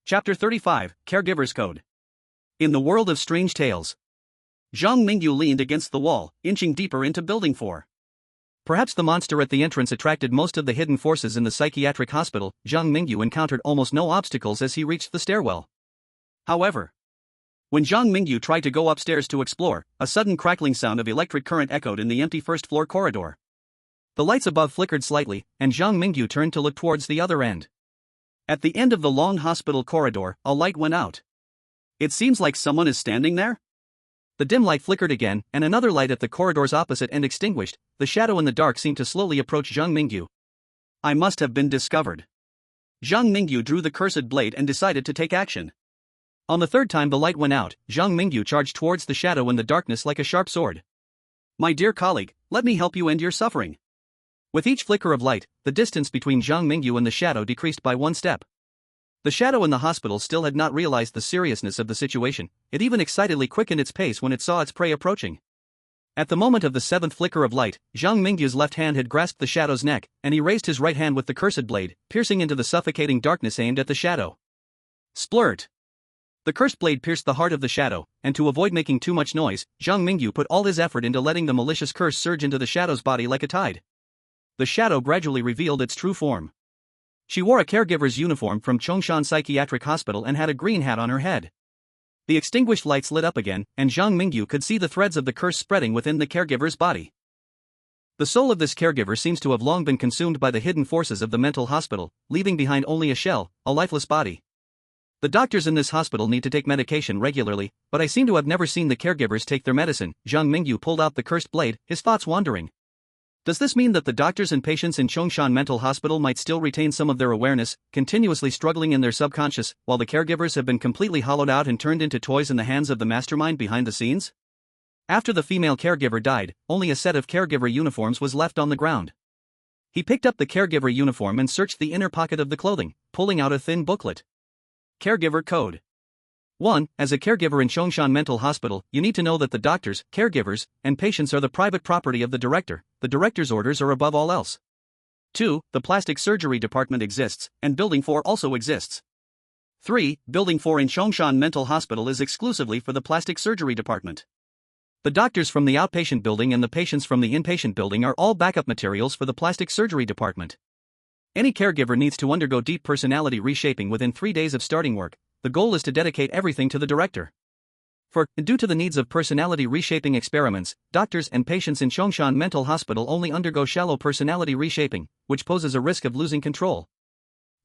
Speaker 1: Chapter 35, Caregiver's Code. In the world of strange tales, Zhang Mingyu leaned against the wall, inching deeper into Building 4. Perhaps the monster at the entrance attracted most of the hidden forces in the psychiatric hospital. Zhang Mingyu encountered almost no obstacles as he reached the stairwell. However, when Zhang Mingyu tried to go upstairs to explore, a sudden crackling sound of electric current echoed in the empty first-floor corridor. The lights above flickered slightly, and Zhang Mingyu turned to look towards the other end. At the end of the long hospital corridor, a light went out. It seems like someone is standing there? The dim light flickered again, and another light at the corridor's opposite end extinguished. The shadow in the dark seemed to slowly approach Zhang Mingyu. I must have been discovered. Zhang Mingyu drew the cursed blade and decided to take action. On the third time the light went out, Zhang Mingyu charged towards the shadow in the darkness like a sharp sword. My dear colleague, let me help you end your suffering. With each flicker of light, the distance between Zhang Mingyu and the shadow decreased by one step. The shadow in the hospital still had not realized the seriousness of the situation. It even excitedly quickened its pace when it saw its prey approaching. At the moment of the seventh flicker of light, Zhang Mingyu's left hand had grasped the shadow's neck, and he raised his right hand with the cursed blade, piercing into the suffocating darkness aimed at the shadow. Splurt! The cursed blade pierced the heart of the shadow, and to avoid making too much noise, Zhang Mingyu put all his effort into letting the malicious curse surge into the shadow's body like a tide. The shadow gradually revealed its true form. She wore a caregiver's uniform from Chongshan Psychiatric Hospital and had a green hat on her head. The extinguished lights lit up again, and Zhang Mingyu could see the threads of the curse spreading within the caregiver's body. The soul of this caregiver seems to have long been consumed by the hidden forces of the mental hospital, leaving behind only a shell, a lifeless body. The doctors in this hospital need to take medication regularly, but I seem to have never seen the caregivers take their medicine. Zhang Mingyu pulled out the cursed blade, his thoughts wandering. Does this mean that the doctors and patients in Chongshan Mental Hospital might still retain some of their awareness, continuously struggling in their subconscious, while the caregivers have been completely hollowed out and turned into toys in the hands of the mastermind behind the scenes? After the female caregiver died, only a set of caregiver uniforms was left on the ground. He picked up the caregiver uniform and searched the inner pocket of the clothing, pulling out a thin booklet. Caregiver Code 1. As a caregiver in Chongshan Mental Hospital, you need to know that the doctors, caregivers, and patients are the private property of the director. The director's orders are above all else. 2. The plastic surgery department exists, and Building 4 also exists. 3. Building 4 in Chongshan Mental Hospital is exclusively for the plastic surgery department. The doctors from the outpatient building and the patients from the inpatient building are all backup materials for the plastic surgery department. Any caregiver needs to undergo deep personality reshaping within 3 days of starting work. The goal is to dedicate everything to the director. Due to the needs of personality reshaping experiments, doctors and patients in Chongshan Mental Hospital only undergo shallow personality reshaping, which poses a risk of losing control.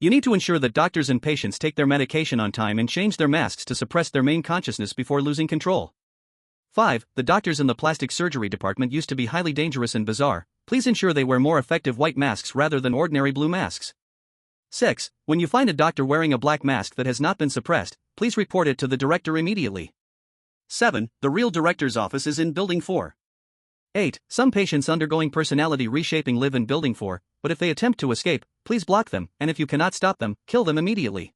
Speaker 1: You need to ensure that doctors and patients take their medication on time and change their masks to suppress their main consciousness before losing control. 5. The doctors in the plastic surgery department used to be highly dangerous and bizarre. Please ensure they wear more effective white masks rather than ordinary blue masks. 6. When you find a doctor wearing a black mask that has not been suppressed, please report it to the director immediately. 7. The real director's office is in Building 4. 8. Some patients undergoing personality reshaping live in Building 4, but if they attempt to escape, please block them, and if you cannot stop them, kill them immediately.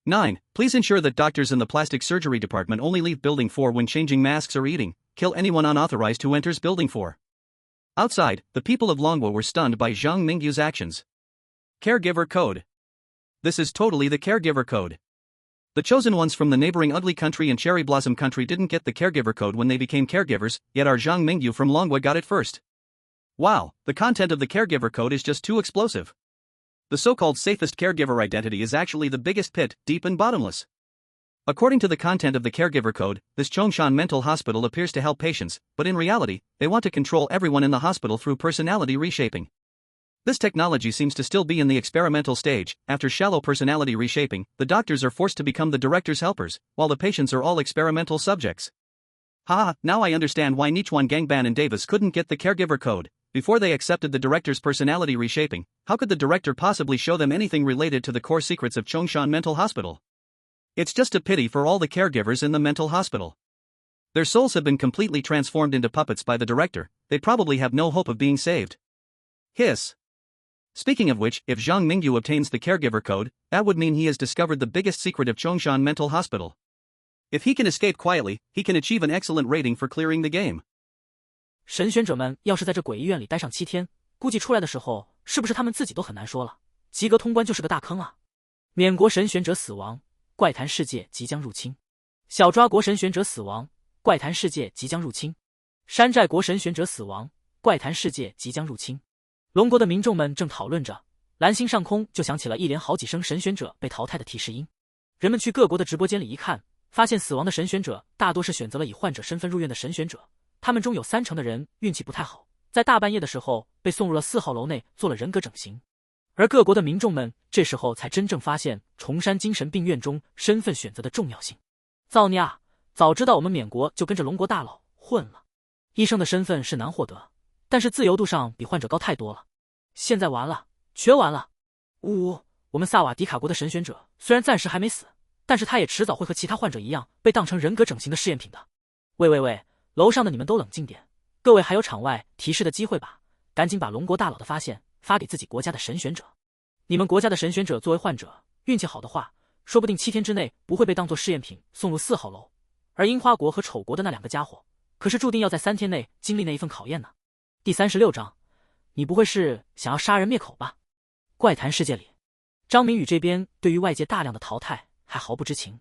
Speaker 1: 9. Please ensure that doctors in the plastic surgery department only leave Building 4 when changing masks or eating. Kill anyone unauthorized who enters Building 4. Outside, the people of Longwa were stunned by Zhang Mingyu's actions. Caregiver Code. This is totally the caregiver code. The chosen ones from the neighboring Ugly Country and Cherry Blossom Country didn't get the caregiver code when they became caregivers, yet our Zhang Mingyu from Longwa got it first. Wow, the content of the caregiver code is just too explosive. The so-called safest caregiver identity is actually the biggest pit, deep and bottomless. According to the content of the caregiver code, this Chongshan Mental Hospital appears to help patients, but in reality, they want to control everyone in the hospital through personality reshaping. This technology seems to still be in the experimental stage. After shallow personality reshaping, the doctors are forced to become the director's helpers, while the patients are all experimental subjects. Haha, now I understand why Nichuan Gangban and Davis couldn't get the caregiver code. Before they accepted the director's personality reshaping, how could the director possibly show them anything related to the core secrets of Chongshan Mental Hospital? It's just a pity for all the caregivers in the mental hospital. Their souls have been completely transformed into puppets by the director. They probably have no hope of being saved. Hiss. Speaking of which, if Zhang Mingyu obtains the caregiver code, that would mean he has discovered the biggest secret of Chongshan Mental Hospital. If he can escape quietly, he can achieve an excellent rating for clearing the game.
Speaker 2: 神选者们要是在这鬼医院里待上7天，估计出来的时候，是不是他们自己都很难说了？及格通关就是个大坑啊！缅国神选者死亡，怪谈世界即将入侵；小抓国神选者死亡，怪谈世界即将入侵；山寨国神选者死亡，怪谈世界即将入侵。龙国的民众们正讨论着，蓝星上空就响起了一连好几声神选者被淘汰的提示音。人们去各国的直播间里一看，发现死亡的神选者大多是选择了以患者身份入院的神选者，他们中有30%的人运气不太好，在大半夜的时候被送入了4号楼内做了人格整形。而各国的民众们这时候才真正发现崇山精神病院中身份选择的重要性。造孽啊！早知道我们缅国就跟着龙国大佬混了。医生的身份是难获得，但是自由度上比患者高太多了。现在完了，全完了！呜，我们萨瓦迪卡国的神选者虽然暂时还没死，但是他也迟早会和其他患者一样被当成人格整形的试验品的。喂，楼上的你们都冷静点，各位还有场外提示的机会吧，赶紧把龙国大佬的发现发给自己国家的神选者。你们国家的神选者作为患者，运气好的话，说不定7天之内不会被当作试验品送入4号楼，而樱花国和丑国的那2个家伙，可是注定要在3天内经历那一份考验呢。第36章，你不会是想要杀人灭口吧？怪谈世界里，张明宇这边对于外界大量的淘汰还毫不知情，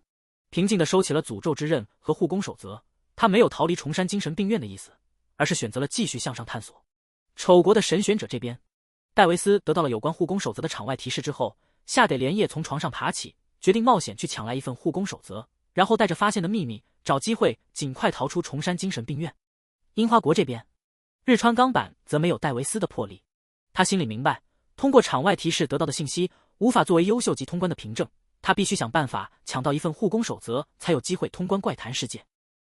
Speaker 2: 平静地收起了诅咒之刃和护工守则。他没有逃离崇山精神病院的意思，而是选择了继续向上探索。丑国的神选者这边，戴维斯得到了有关护工守则的场外提示之后，吓得连夜从床上爬起，决定冒险去抢来一份护工守则，然后带着发现的秘密，找机会尽快逃出崇山精神病院。樱花国这边，日川钢板则没有戴维斯的魄力，他心里明白，通过场外提示得到的信息无法作为优秀级通关的凭证，他必须想办法抢到一份护工守则，才有机会通关怪谈世界。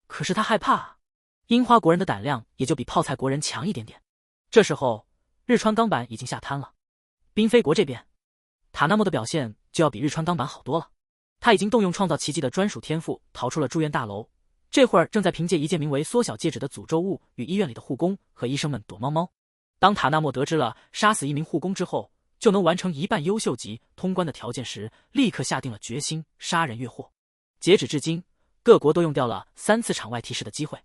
Speaker 2: 可是他害怕，樱花国人的胆量也就比泡菜国人强一点点。这时候，日川钢板已经下瘫了。冰飞国这边，塔纳莫的表现就要比日川钢板好多了。他已经动用创造奇迹的专属天赋，逃出了住院大楼，这会儿正在凭借一件名为缩小戒指的诅咒物与医院里的护工和医生们躲猫猫。当塔纳莫得知了杀死一名护工之后，就能完成一半优秀级通关的条件时，立刻下定了决心杀人越货。截止至今，各国都用掉了3次场外提示的机会。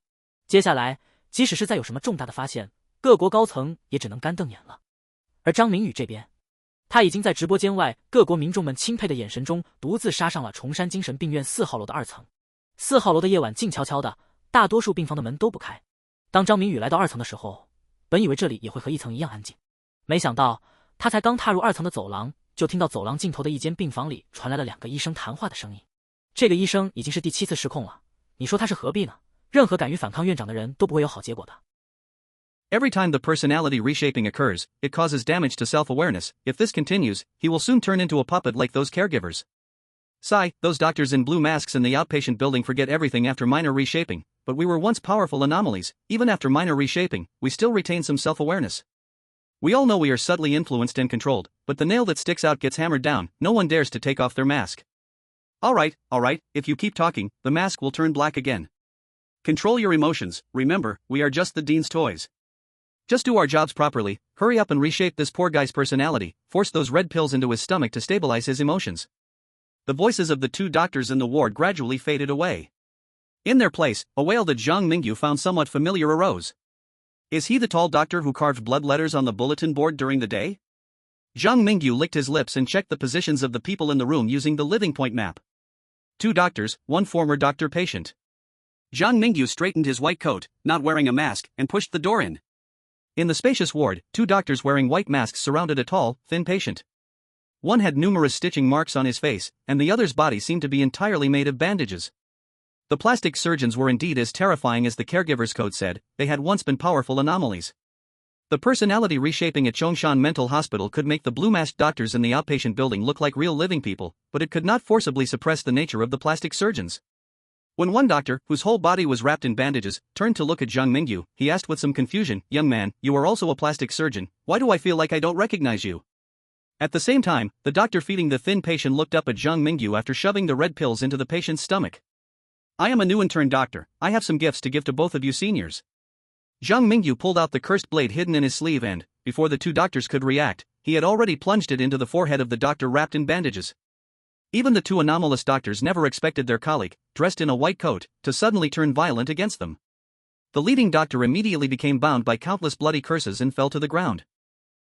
Speaker 2: 接下来，即使是再有什么重大的发现，各国高层也只能干瞪眼了。而张明宇这边，他已经在直播间外各国民众们钦佩的眼神中，独自杀上了崇山精神病院4号楼的2层。4号楼的夜晚静悄悄的，大多数病房的门都不开。当张明宇来到2层的时候，本以为这里也会和1层一样安静，没想到他才刚踏入2层的走廊，就听到走廊尽头的一间病房里传来了2个医生谈话的声音。这个医生已经是第7次失控了，你说他是何必呢？任何敢于反抗院长的人都不会有好结果的。
Speaker 1: Every time the personality reshaping occurs, it causes damage to self-awareness. If this continues, he will soon turn into a puppet like those caregivers. Sigh, those doctors in blue masks in the outpatient building forget everything after minor reshaping, but we were once powerful anomalies. Even after minor reshaping, we still retain some self-awareness. We all know we are subtly influenced and controlled, but the nail that sticks out gets hammered down. No one dares to take off their mask. All right, if you keep talking, the mask will turn black again. Control your emotions. Remember, we are just the dean's toys. Just do our jobs properly, hurry up and reshape this poor guy's personality, force those red pills into his stomach to stabilize his emotions. The voices of the 2 doctors in the ward gradually faded away. In their place, a wail that Zhang Mingyu found somewhat familiar arose. Is he the tall doctor who carved blood letters on the bulletin board during the day? Zhang Mingyu licked his lips and checked the positions of the people in the room using the living point map. 2 doctors, 1 former doctor-patient. Zhang Mingyu straightened his white coat, not wearing a mask, and pushed the door in. In the spacious ward, 2 doctors wearing white masks surrounded a tall, thin patient. One had numerous stitching marks on his face, and the other's body seemed to be entirely made of bandages. The plastic surgeons were indeed as terrifying as the caregiver's code said. They had once been powerful anomalies. The personality reshaping at Chongshan Mental Hospital could make the blue-masked doctors in the outpatient building look like real living people, but it could not forcibly suppress the nature of the plastic surgeons. When one doctor, whose whole body was wrapped in bandages, turned to look at Zhang Mingyu, he asked with some confusion, "Young man, you are also a plastic surgeon, why do I feel like I don't recognize you?" At the same time, the doctor feeding the thin patient looked up at Zhang Mingyu after shoving the red pills into the patient's stomach. "I am a new intern doctor, I have some gifts to give to both of you seniors." Zhang Mingyu pulled out the cursed blade hidden in his sleeve and, before the 2 doctors could react, he had already plunged it into the forehead of the doctor wrapped in bandages. Even the 2 anomalous doctors never expected their colleague, dressed in a white coat, to suddenly turn violent against them. The leading doctor immediately became bound by countless bloody curses and fell to the ground.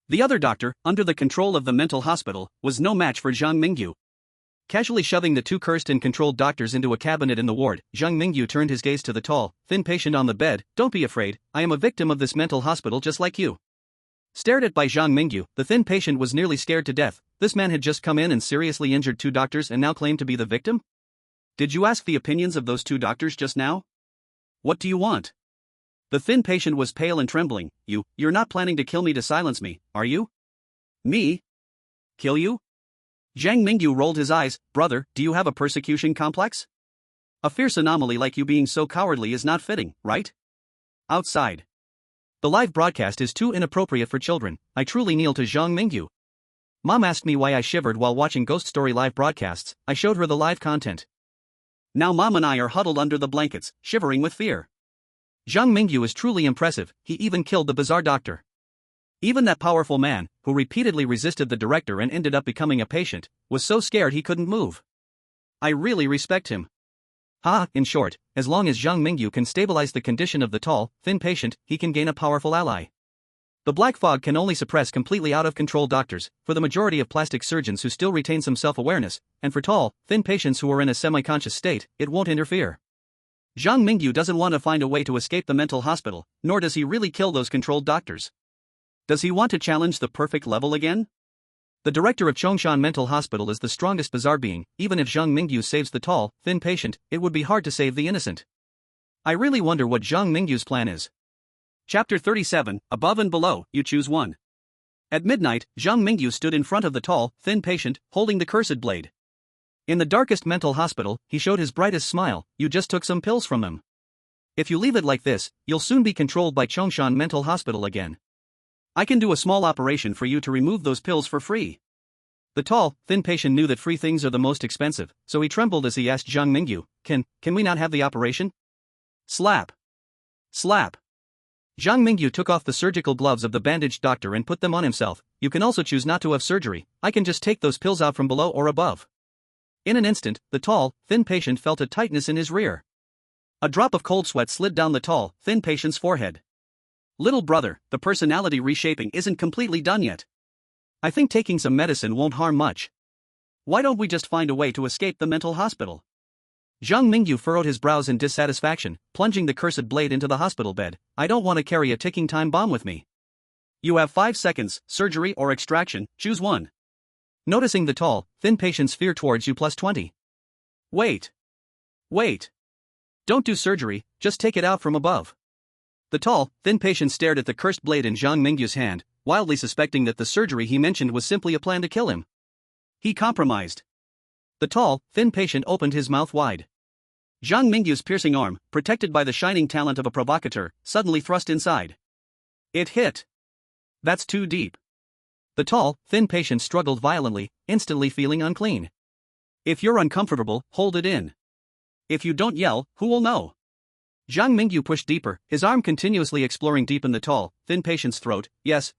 Speaker 1: The other doctor, under the control of the mental hospital, was no match for Zhang Mingyu. Casually shoving the 2 cursed and controlled doctors into a cabinet in the ward, Zhang Mingyu turned his gaze to the tall, thin patient on the bed. "Don't be afraid, I am a victim of this mental hospital just like you." Stared at by Zhang Mingyu, the thin patient was nearly scared to death. This man had just come in and seriously injured 2 doctors and now claimed to be the victim? Did you ask the opinions of those 2 doctors just now? What do you want? The thin patient was pale and trembling. You're not planning to kill me to silence me, are you? Me? Kill you? Zhang Mingyu rolled his eyes. "Brother, do you have a persecution complex? A fierce anomaly like you being so cowardly is not fitting, right? Outside. The live broadcast is too inappropriate for children." I truly kneel to Zhang Mingyu. Mom asked me why I shivered while watching Ghost Story live broadcasts. I showed her the live content. Now Mom and I are huddled under the blankets, shivering with fear. Zhang Mingyu is truly impressive, he even killed the bizarre doctor. Even that powerful man, who repeatedly resisted the director and ended up becoming a patient, was so scared he couldn't move. I really respect him. In short, as long as Zhang Mingyu can stabilize the condition of the tall, thin patient, he can gain a powerful ally. The black fog can only suppress completely out-of-control doctors, for the majority of plastic surgeons who still retain some self-awareness, and for tall, thin patients who are in a semi-conscious state, it won't interfere. Zhang Mingyu doesn't want to find a way to escape the mental hospital, nor does he really kill those controlled doctors. Does he want to challenge the perfect level again? The director of Chongshan Mental Hospital is the strongest bizarre being. Even if Zhang Mingyu saves the tall, thin patient, it would be hard to save the innocent. I really wonder what Zhang Mingyu's plan is. Chapter 37, Above and Below, you choose one. At midnight, Zhang Mingyu stood in front of the tall, thin patient, holding the cursed blade. In the darkest mental hospital, he showed his brightest smile. "You just took some pills from him. If you leave it like this, you'll soon be controlled by Chongshan Mental Hospital again." I can do a small operation for you to remove those pills for free. The tall, thin patient knew that free things are the most expensive, so he trembled as he asked Zhang Mingyu, Can we not have the operation? Slap. Slap. Zhang Mingyu took off the surgical gloves of the bandaged doctor and put them on himself. You can also choose not to have surgery, I can just take those pills out from below or above. In an instant, the tall, thin patient felt a tightness in his rear. A drop of cold sweat slid down the tall, thin patient's forehead. Little brother, the personality reshaping isn't completely done yet. I think taking some medicine won't harm much. Why don't we just find a way to escape the mental hospital? Zhang Mingyu furrowed his brows in dissatisfaction, plunging the cursed blade into the hospital bed. I don't want to carry a ticking time bomb with me. You have 5 seconds, surgery or extraction, choose one. Noticing the tall, thin patient's fear towards you +20. Wait. Wait. Don't do surgery, just take it out from above. The tall, thin patient stared at the cursed blade in Zhang Mingyu's hand, wildly suspecting that the surgery he mentioned was simply a plan to kill him. He compromised. The tall, thin patient opened his mouth wide. Zhang Mingyu's piercing arm, protected by the shining talent of a provocateur, suddenly thrust inside. It hit. That's too deep. The tall, thin patient struggled violently, instantly feeling unclean. If you're uncomfortable, hold it in. If you don't yell, who will know? Zhang Mingyu pushed deeper, his arm continuously exploring deep in the tall, thin patient's throat. Yes,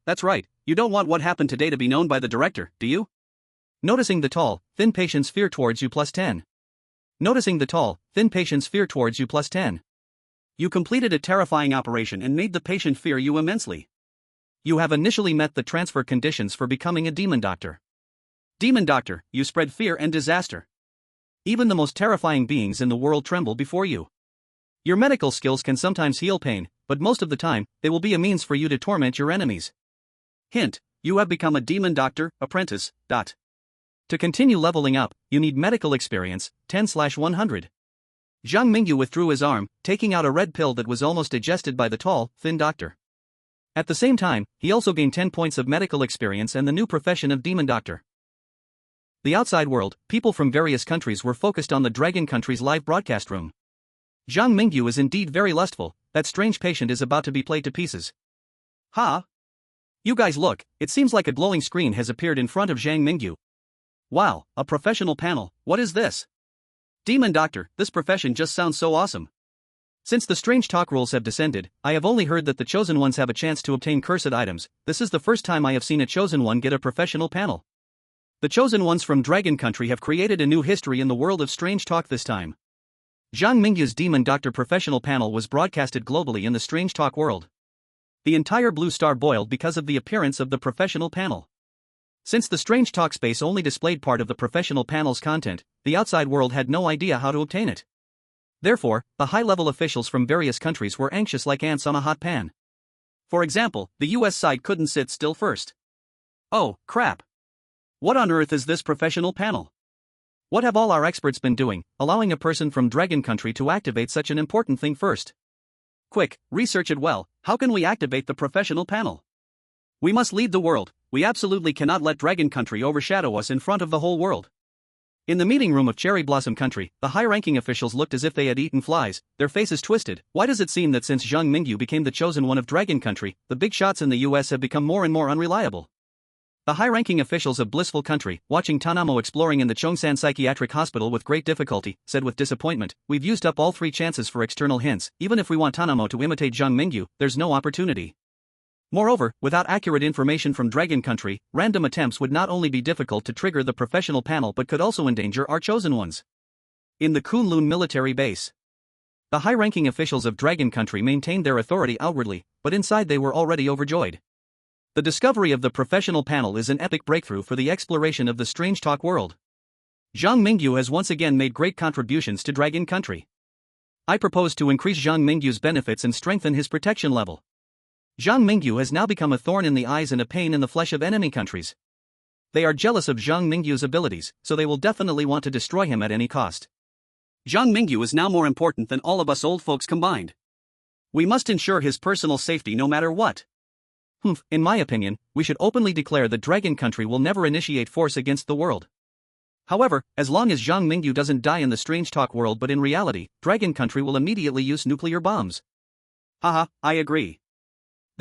Speaker 1: that's right, you don't want what happened today to be known by the director, do you? Noticing the tall, thin patient's fear towards you +10. Noticing the tall, thin patient's fear towards you +10. You completed a terrifying operation and made the patient fear you immensely. You have initially met the transfer conditions for becoming a demon doctor. Demon doctor, you spread fear and disaster. Even the most terrifying beings in the world tremble before you. Your medical skills can sometimes heal pain, but most of the time, they will be a means for you to torment your enemies. Hint, you have become a demon doctor, apprentice. To continue leveling up, you need medical experience, 10/100. Zhang Mingyu withdrew his arm, taking out a red pill that was almost digested by the tall, thin doctor. At the same time, he also gained 10 points of medical experience and the new profession of demon doctor. The outside world, people from various countries were focused on the Dragon Country's live broadcast room. Zhang Mingyu is indeed very lustful, that strange patient is about to be played to pieces. Ha! You guys look, it seems like a glowing screen has appeared in front of Zhang Mingyu. Wow, a professional panel, what is this? Demon doctor, this profession just sounds so awesome. Since the strange talk rules have descended, I have only heard that the chosen ones have a chance to obtain cursed items. This is the first time I have seen a chosen one get a professional panel. The chosen ones from Dragon Country have created a new history in the world of strange talk this time. Zhang Mingyu's Demon Doctor professional panel was broadcasted globally in the strange talk world. The entire blue star boiled because of the appearance of the professional panel. Since the strange talk space only displayed part of the professional panel's content, the outside world had no idea how to obtain it. Therefore, the high-level officials from various countries were anxious like ants on a hot pan. For example, the US side couldn't sit still first. Oh, crap. What on earth is this professional panel? What have all our experts been doing, allowing a person from Dragon Country to activate such an important thing first? Quick, research it well, how can we activate the professional panel? We must lead the world, we absolutely cannot let Dragon Country overshadow us in front of the whole world. In the meeting room of Cherry Blossom Country, the high-ranking officials looked as if they had eaten flies, their faces twisted. Why does it seem that since Zhang Mingyu became the chosen one of Dragon Country, the big shots in the US have become more and more unreliable? The high-ranking officials of Blissful Country, watching Tanamo exploring in the Chongsan Psychiatric Hospital with great difficulty, said with disappointment, "We've used up all 3 chances for external hints. Even if we want Tanamo to imitate Zhang Mingyu, there's no opportunity. Moreover, without accurate information from Dragon Country, random attempts would not only be difficult to trigger the professional panel but could also endanger our chosen ones." In the Kunlun military base, the high-ranking officials of Dragon Country maintained their authority outwardly, but inside they were already overjoyed. The discovery of the professional panel is an epic breakthrough for the exploration of the strange talk world. Zhang Mingyu has once again made great contributions to Dragon Country. I propose to increase Zhang Mingyu's benefits and strengthen his protection level. Zhang Mingyu has now become a thorn in the eyes and a pain in the flesh of enemy countries. They are jealous of Zhang Mingyu's abilities, so they will definitely want to destroy him at any cost. Zhang Mingyu is now more important than all of us old folks combined. We must ensure his personal safety no matter what. In my opinion, we should openly declare that Dragon Country will never initiate force against the world. However, as long as Zhang Mingyu doesn't die in the strange talk world but in reality, Dragon Country will immediately use nuclear bombs. Haha, I agree.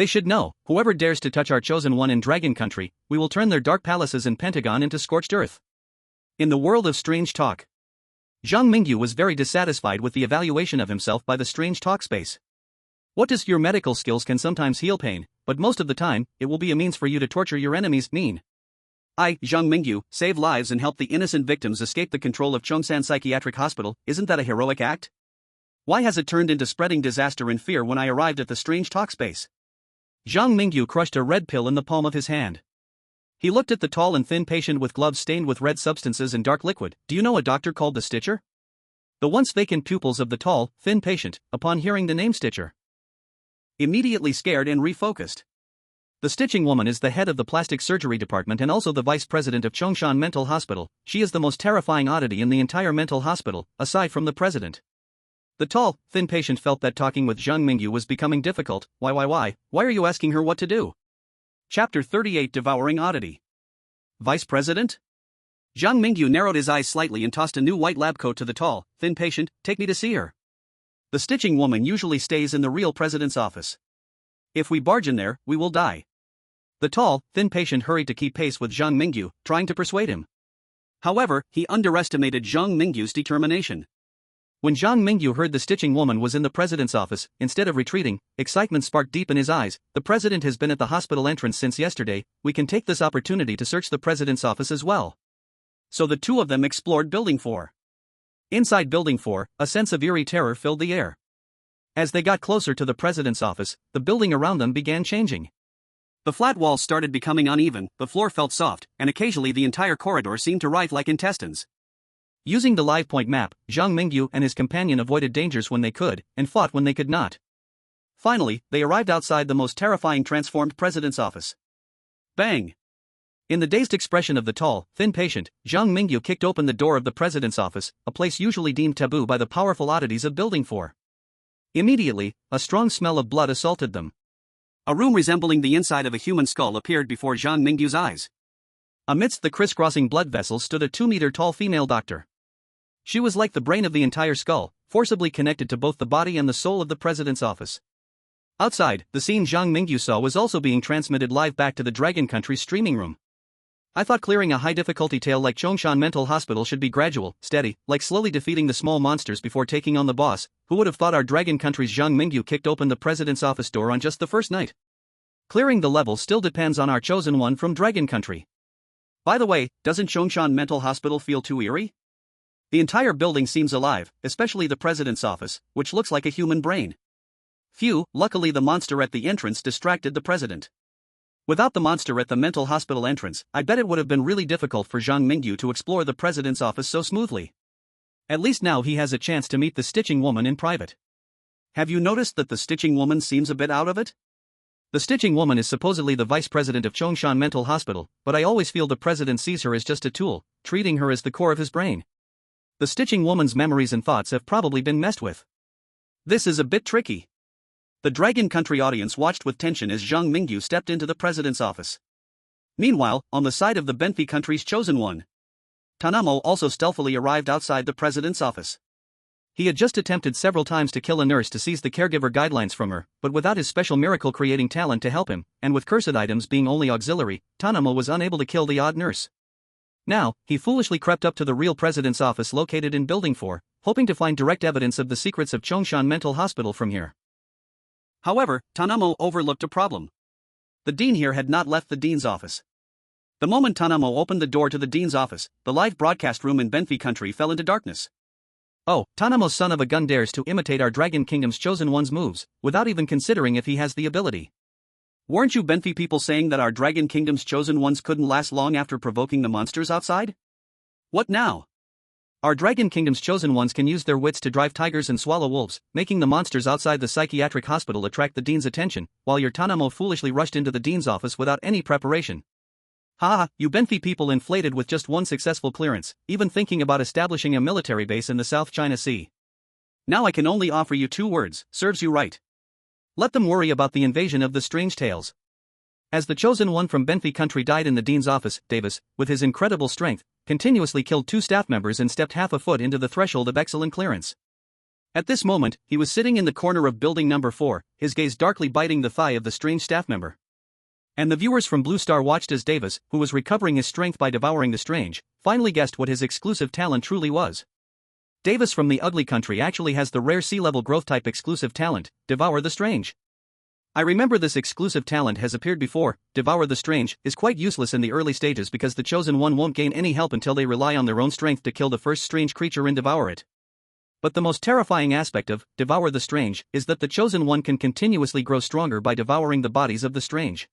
Speaker 1: They should know, whoever dares to touch our chosen one in Dragon Country, we will turn their dark palaces and Pentagon into scorched earth. In the world of strange talk, Zhang Mingyu was very dissatisfied with the evaluation of himself by the strange talk space. What does your medical skills can sometimes heal pain, but most of the time, it will be a means for you to torture your enemies. Mean. I, Zhang Mingyu, save lives and help the innocent victims escape the control of Chongsan Psychiatric Hospital. Isn't that a heroic act? Why has it turned into spreading disaster and fear when I arrived at the strange talk space? Zhang Mingyu crushed a red pill in the palm of his hand. He looked at the tall and thin patient with gloves stained with red substances and dark liquid. Do you know a doctor called the Stitcher? The once vacant pupils of the tall, thin patient, upon hearing the name Stitcher, immediately scared and refocused. The stitching woman is the head of the plastic surgery department and also the vice president of Chongshan Mental Hospital. She is the most terrifying oddity in the entire mental hospital, aside from the president. The tall, thin patient felt that talking with Zhang Mingyu was becoming difficult. Why are you asking her what to do? Chapter 38 Devouring Oddity. Vice President? Zhang Mingyu narrowed his eyes slightly and tossed a new white lab coat to the tall, thin patient. Take me to see her. The stitching woman usually stays in the real president's office. If we barge in there, we will die. The tall, thin patient hurried to keep pace with Zhang Mingyu, trying to persuade him. However, he underestimated Zhang Mingyu's determination. When Zhang Mingyu heard the stitching woman was in the president's office, instead of retreating, excitement sparked deep in his eyes. The president has been at the hospital entrance since yesterday. We can take this opportunity to search the president's office as well. So the two of them explored Building 4. Inside Building 4, a sense of eerie terror filled the air. As they got closer to the president's office, the building around them began changing. The flat walls started becoming uneven, the floor felt soft, and occasionally the entire corridor seemed to writhe like intestines. Using the live point map, Zhang Mingyu and his companion avoided dangers when they could, and fought when they could not. Finally, they arrived outside the most terrifying transformed president's office. Bang! In the dazed expression of the tall, thin patient, Zhang Mingyu kicked open the door of the president's office, a place usually deemed taboo by the powerful oddities of Building 4. Immediately, a strong smell of blood assaulted them. A room resembling the inside of a human skull appeared before Zhang Mingyu's eyes. Amidst the crisscrossing blood vessels stood a 2-meter-tall female doctor. She was like the brain of the entire skull, forcibly connected to both the body and the soul of the president's office. Outside, the scene Zhang Mingyu saw was also being transmitted live back to the Dragon Country streaming room. I thought clearing a high-difficulty tale like Chongshan Mental Hospital should be gradual, steady, like slowly defeating the small monsters before taking on the boss. Who would have thought our Dragon Country's Zhang Mingyu kicked open the president's office door on just the first night? Clearing the level still depends on our chosen one from Dragon Country. By the way, doesn't Chongshan Mental Hospital feel too eerie? The entire building seems alive, especially the president's office, which looks like a human brain. Phew, luckily the monster at the entrance distracted the president. Without the monster at the mental hospital entrance, I bet it would have been really difficult for Zhang Mingyu to explore the president's office so smoothly. At least now he has a chance to meet the stitching woman in private. Have you noticed that the stitching woman seems a bit out of it? The stitching woman is supposedly the vice president of Chongshan Mental Hospital, but I always feel the president sees her as just a tool, treating her as the core of his brain. The stitching woman's memories and thoughts have probably been messed with. This is a bit tricky. The Dragon Country audience watched with tension as Zhang Mingyu stepped into the president's office. Meanwhile, on the side of the Benfi country's chosen one, Tanamo also stealthily arrived outside the president's office. He had just attempted several times to kill a nurse to seize the caregiver guidelines from her, but without his special miracle-creating talent to help him, and with cursed items being only auxiliary, Tanamo was unable to kill the odd nurse. Now, he foolishly crept up to the real president's office located in Building 4, hoping to find direct evidence of the secrets of Chongshan Mental Hospital from here. However, Tanamo overlooked a problem. The dean here had not left the dean's office. The moment Tanamo opened the door to the dean's office, the live broadcast room in Benfi country fell into darkness. Oh, Tanamo's son of a gun dares to imitate our Dragon Kingdom's chosen one's moves, without even considering if he has the ability. Weren't you Benfi people saying that our Dragon Kingdom's chosen ones couldn't last long after provoking the monsters outside? What now? Our Dragon Kingdom's chosen ones can use their wits to drive tigers and swallow wolves, making the monsters outside the psychiatric hospital attract the dean's attention, while your Tanamo foolishly rushed into the dean's office without any preparation. Ha, you Benfi people inflated with just one successful clearance, even thinking about establishing a military base in the South China Sea. Now I can only offer you 2 words, serves you right. Let them worry about the invasion of the strange tales. As the chosen one from Benfi country died in the dean's office, Davis, with his incredible strength, continuously killed 2 staff members and stepped half a foot into the threshold of excellent clearance. At this moment, he was sitting in the corner of building number 4, his gaze darkly biting the thigh of the strange staff member. And the viewers from Blue Star watched as Davis, who was recovering his strength by devouring the strange, finally guessed what his exclusive talent truly was. Davis from the ugly country actually has the rare sea-level growth type exclusive talent, Devour the Strange. I remember this exclusive talent has appeared before. Devour the Strange is quite useless in the early stages because the chosen one won't gain any help until they rely on their own strength to kill the first strange creature and devour it. But the most terrifying aspect of Devour the Strange is that the chosen one can continuously grow stronger by devouring the bodies of the strange.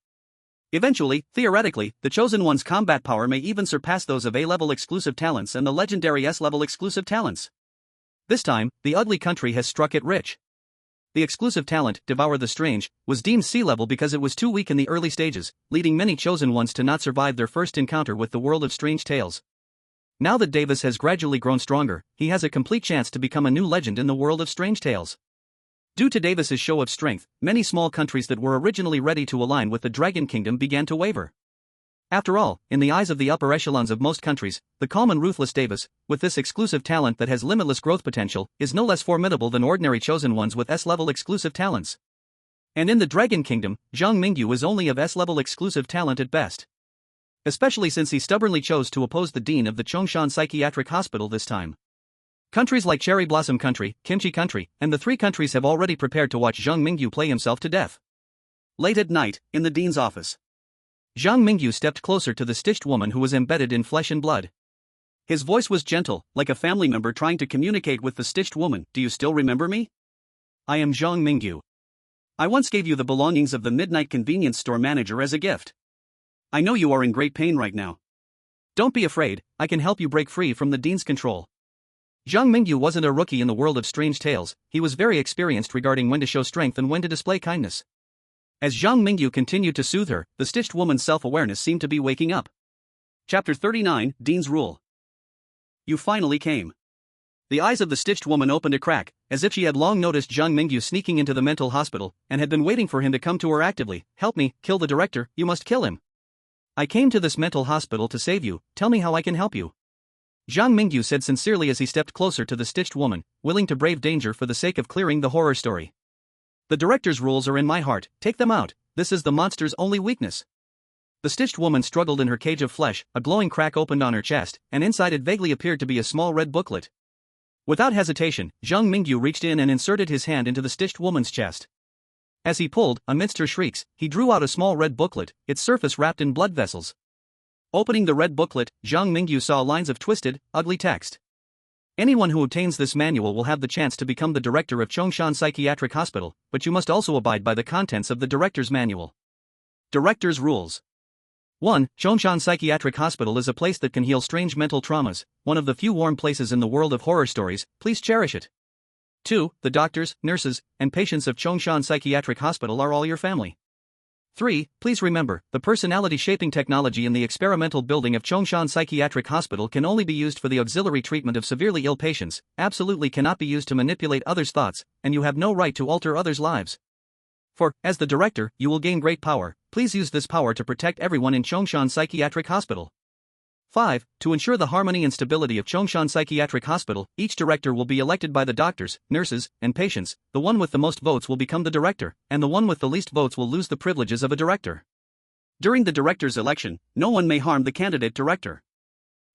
Speaker 1: Eventually, theoretically, the chosen one's combat power may even surpass those of A-level exclusive talents and the legendary S-level exclusive talents. This time, the ugly country has struck it rich. The exclusive talent, Devour the Strange, was deemed C-level because it was too weak in the early stages, leading many chosen ones to not survive their first encounter with the world of strange tales. Now that Davis has gradually grown stronger, he has a complete chance to become a new legend in the world of strange tales. Due to Davis's show of strength, many small countries that were originally ready to align with the Dragon Kingdom began to waver. After all, in the eyes of the upper echelons of most countries, the calm and ruthless Davis, with this exclusive talent that has limitless growth potential, is no less formidable than ordinary chosen ones with S-level exclusive talents. And in the Dragon Kingdom, Zhang Mingyu is only of S-level exclusive talent at best. Especially since he stubbornly chose to oppose the dean of the Chongshan Psychiatric Hospital this time. Countries like Cherry Blossom Country, Kimchi Country, and the 3 countries have already prepared to watch Zhang Mingyu play himself to death. Late at night, in the dean's office, Zhang Mingyu stepped closer to the stitched woman who was embedded in flesh and blood. His voice was gentle, like a family member trying to communicate with the stitched woman. Do you still remember me? I am Zhang Mingyu. I once gave you the belongings of the midnight convenience store manager as a gift. I know you are in great pain right now. Don't be afraid, I can help you break free from the dean's control. Zhang Mingyu wasn't a rookie in the world of strange tales, he was very experienced regarding when to show strength and when to display kindness. As Zhang Mingyu continued to soothe her, the stitched woman's self-awareness seemed to be waking up. Chapter 39, Dean's Rule. You finally came. The eyes of the stitched woman opened a crack, as if she had long noticed Zhang Mingyu sneaking into the mental hospital, and had been waiting for him to come to her actively. Help me, kill the director, you must kill him. I came to this mental hospital to save you, tell me how I can help you. Zhang Mingyu said sincerely as he stepped closer to the stitched woman, willing to brave danger for the sake of clearing the horror story. The director's rules are in my heart, take them out, this is the monster's only weakness. The stitched woman struggled in her cage of flesh, a glowing crack opened on her chest, and inside it vaguely appeared to be a small red booklet. Without hesitation, Zhang Mingyu reached in and inserted his hand into the stitched woman's chest. As he pulled, amidst her shrieks, he drew out a small red booklet, its surface wrapped in blood vessels. Opening the red booklet, Zhang Mingyu saw lines of twisted, ugly text. Anyone who obtains this manual will have the chance to become the director of Chongshan Psychiatric Hospital, but you must also abide by the contents of the director's manual. Director's Rules. 1. Chongshan Psychiatric Hospital is a place that can heal strange mental traumas, one of the few warm places in the world of horror stories, please cherish it. 2. The doctors, nurses, and patients of Chongshan Psychiatric Hospital are all your family. 3. Please remember, the personality-shaping technology in the experimental building of Chongshan Psychiatric Hospital can only be used for the auxiliary treatment of severely ill patients, absolutely cannot be used to manipulate others' thoughts, and you have no right to alter others' lives. For, as the director, you will gain great power, please use this power to protect everyone in Chongshan Psychiatric Hospital. 5. To ensure the harmony and stability of Chongshan Psychiatric Hospital, each director will be elected by the doctors, nurses, and patients. The one with the most votes will become the director, and the one with the least votes will lose the privileges of a director. During the director's election, no one may harm the candidate director.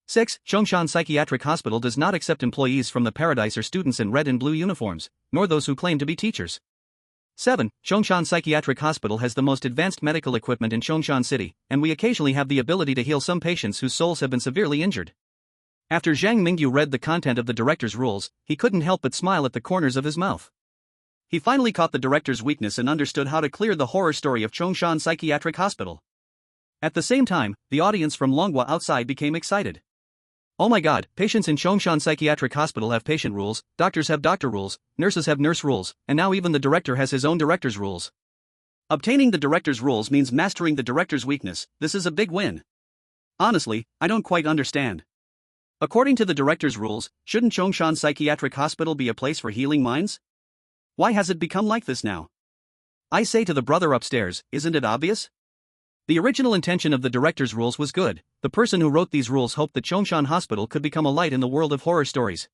Speaker 1: 6. Chongshan Psychiatric Hospital does not accept employees from the Paradise or students in red and blue uniforms, nor those who claim to be teachers. 7. Chongshan Psychiatric Hospital has the most advanced medical equipment in Chongshan City, and we occasionally have the ability to heal some patients whose souls have been severely injured. After Zhang Mingyu read the content of the director's rules, he couldn't help but smile at the corners of his mouth. He finally caught the director's weakness and understood how to clear the horror story of Chongshan Psychiatric Hospital. At the same time, the audience from Longhua outside became excited. Oh my god, patients in Chongshan Psychiatric Hospital have patient rules, doctors have doctor rules, nurses have nurse rules, and now even the director has his own director's rules. Obtaining the director's rules means mastering the director's weakness, this is a big win. Honestly, I don't quite understand. According to the director's rules, shouldn't Chongshan Psychiatric Hospital be a place for healing minds? Why has it become like this now? I say to the brother upstairs, isn't it obvious? The original intention of the director's rules was good. The person who wrote these rules hoped that Chongshan Hospital could become a light in the world of horror stories.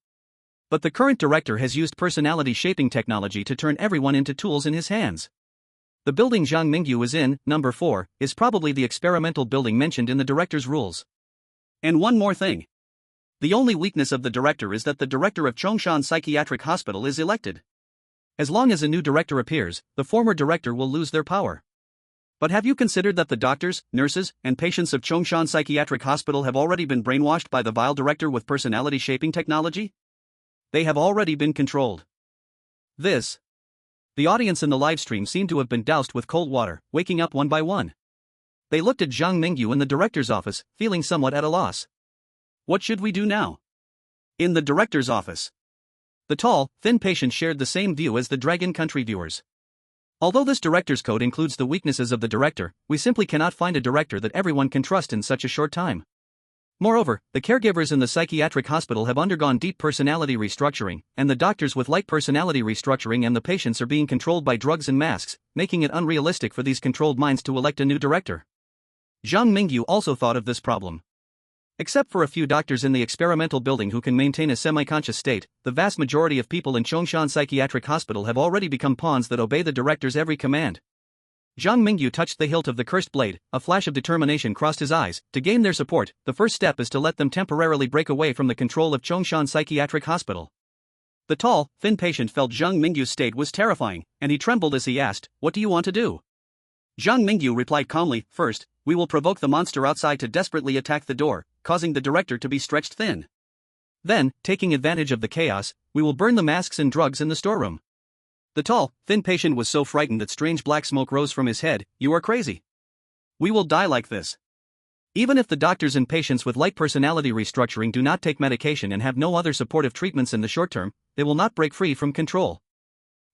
Speaker 1: But the current director has used personality shaping technology to turn everyone into tools in his hands. The building Zhang Mingyu is in, number 4, is probably the experimental building mentioned in the director's rules. And one more thing. The only weakness of the director is that the director of Chongshan Psychiatric Hospital is elected. As long as a new director appears, the former director will lose their power. But have you considered that the doctors, nurses, and patients of Chongshan Psychiatric Hospital have already been brainwashed by the vile director with personality shaping technology? They have already been controlled. The audience in the live stream seemed to have been doused with cold water, waking up one by one. They looked at Zhang Mingyu in the director's office, feeling somewhat at a loss. What should we do now? In the director's office. The tall, thin patient shared the same view as the Dragon Country viewers. Although this director's code includes the weaknesses of the director, we simply cannot find a director that everyone can trust in such a short time. Moreover, the caregivers in the psychiatric hospital have undergone deep personality restructuring, and the doctors with light personality restructuring and the patients are being controlled by drugs and masks, making it unrealistic for these controlled minds to elect a new director. Zhang Mingyu also thought of this problem. Except for a few doctors in the experimental building who can maintain a semi-conscious state, the vast majority of people in Chongshan Psychiatric Hospital have already become pawns that obey the director's every command. Zhang Mingyu touched the hilt of the cursed blade, a flash of determination crossed his eyes. To gain their support, the first step is to let them temporarily break away from the control of Chongshan Psychiatric Hospital. The tall, thin patient felt Zhang Mingyu's state was terrifying, and he trembled as he asked, "What do you want to do?" Zhang Mingyu replied calmly, "First, we will provoke the monster outside to desperately attack the door, causing the director to be stretched thin. Then, taking advantage of the chaos, we will burn the masks and drugs in the storeroom." The tall, thin patient was so frightened that strange black smoke rose from his head. "You are crazy. We will die like this." Even if the doctors and patients with light personality restructuring do not take medication and have no other supportive treatments in the short term, they will not break free from control.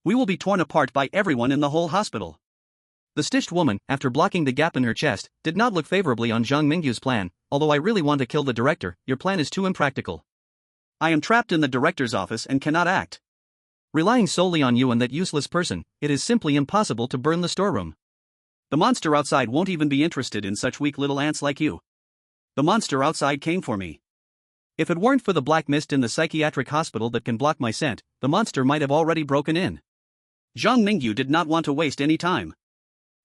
Speaker 1: We will be torn apart by everyone in the whole hospital. The stitched woman, after blocking the gap in her chest, did not look favorably on Zhang Mingyu's plan. "Although I really want to kill the director, your plan is too impractical. I am trapped in the director's office and cannot act. Relying solely on you and that useless person, it is simply impossible to burn the storeroom. The monster outside won't even be interested in such weak little ants like you. The monster outside came for me. If it weren't for the black mist in the psychiatric hospital that can block my scent, the monster might have already broken in." Zhang Mingyu did not want to waste any time.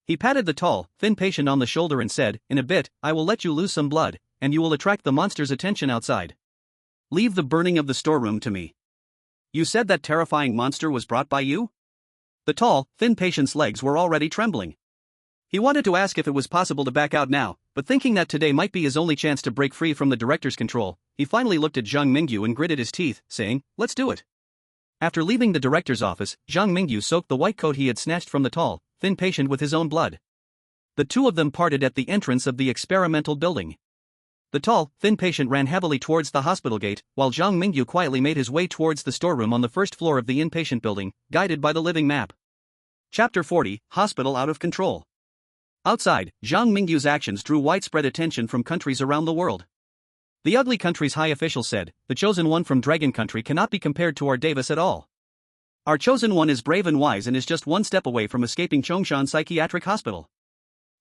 Speaker 1: He patted the tall, thin patient on the shoulder and said, "In a bit, I will let you lose some blood, and you will attract the monster's attention outside. Leave the burning of the storeroom to me." "You said that terrifying monster was brought by you?" The tall, thin patient's legs were already trembling. He wanted to ask if it was possible to back out now, but thinking that today might be his only chance to break free from the director's control, he finally looked at Zhang Mingyu and gritted his teeth, saying, "Let's do it." After leaving the director's office, Zhang Mingyu soaked the white coat he had snatched from the tall, thin patient with his own blood. The two of them parted at the entrance of the experimental building. The tall, thin patient ran heavily towards the hospital gate, while Zhang Mingyu quietly made his way towards the storeroom on the first floor of the inpatient building, guided by the living map. Chapter 40, Hospital Out of Control. Outside, Zhang Mingyu's actions drew widespread attention from countries around the world. The ugly country's high official said, "The chosen one from Dragon Country cannot be compared to our Davis at all. Our chosen one is brave and wise and is just one step away from escaping Chongshan Psychiatric Hospital."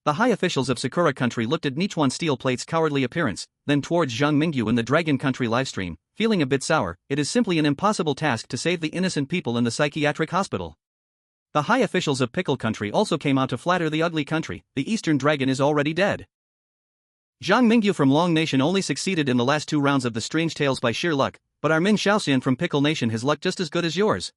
Speaker 1: The high officials of Sakura Country looked at Nichuan Steel Plate's cowardly appearance, then towards Zhang Mingyu in the Dragon Country livestream, feeling a bit sour. It is simply an impossible task to save the innocent people in the psychiatric hospital. The high officials of Pickle Country also came out to flatter the ugly country. The Eastern Dragon is already dead. Zhang Mingyu from Long Nation only succeeded in the last 2 rounds of the Strange Tales by sheer luck, but our Min Shaoxian from Pickle Nation has luck just as good as yours.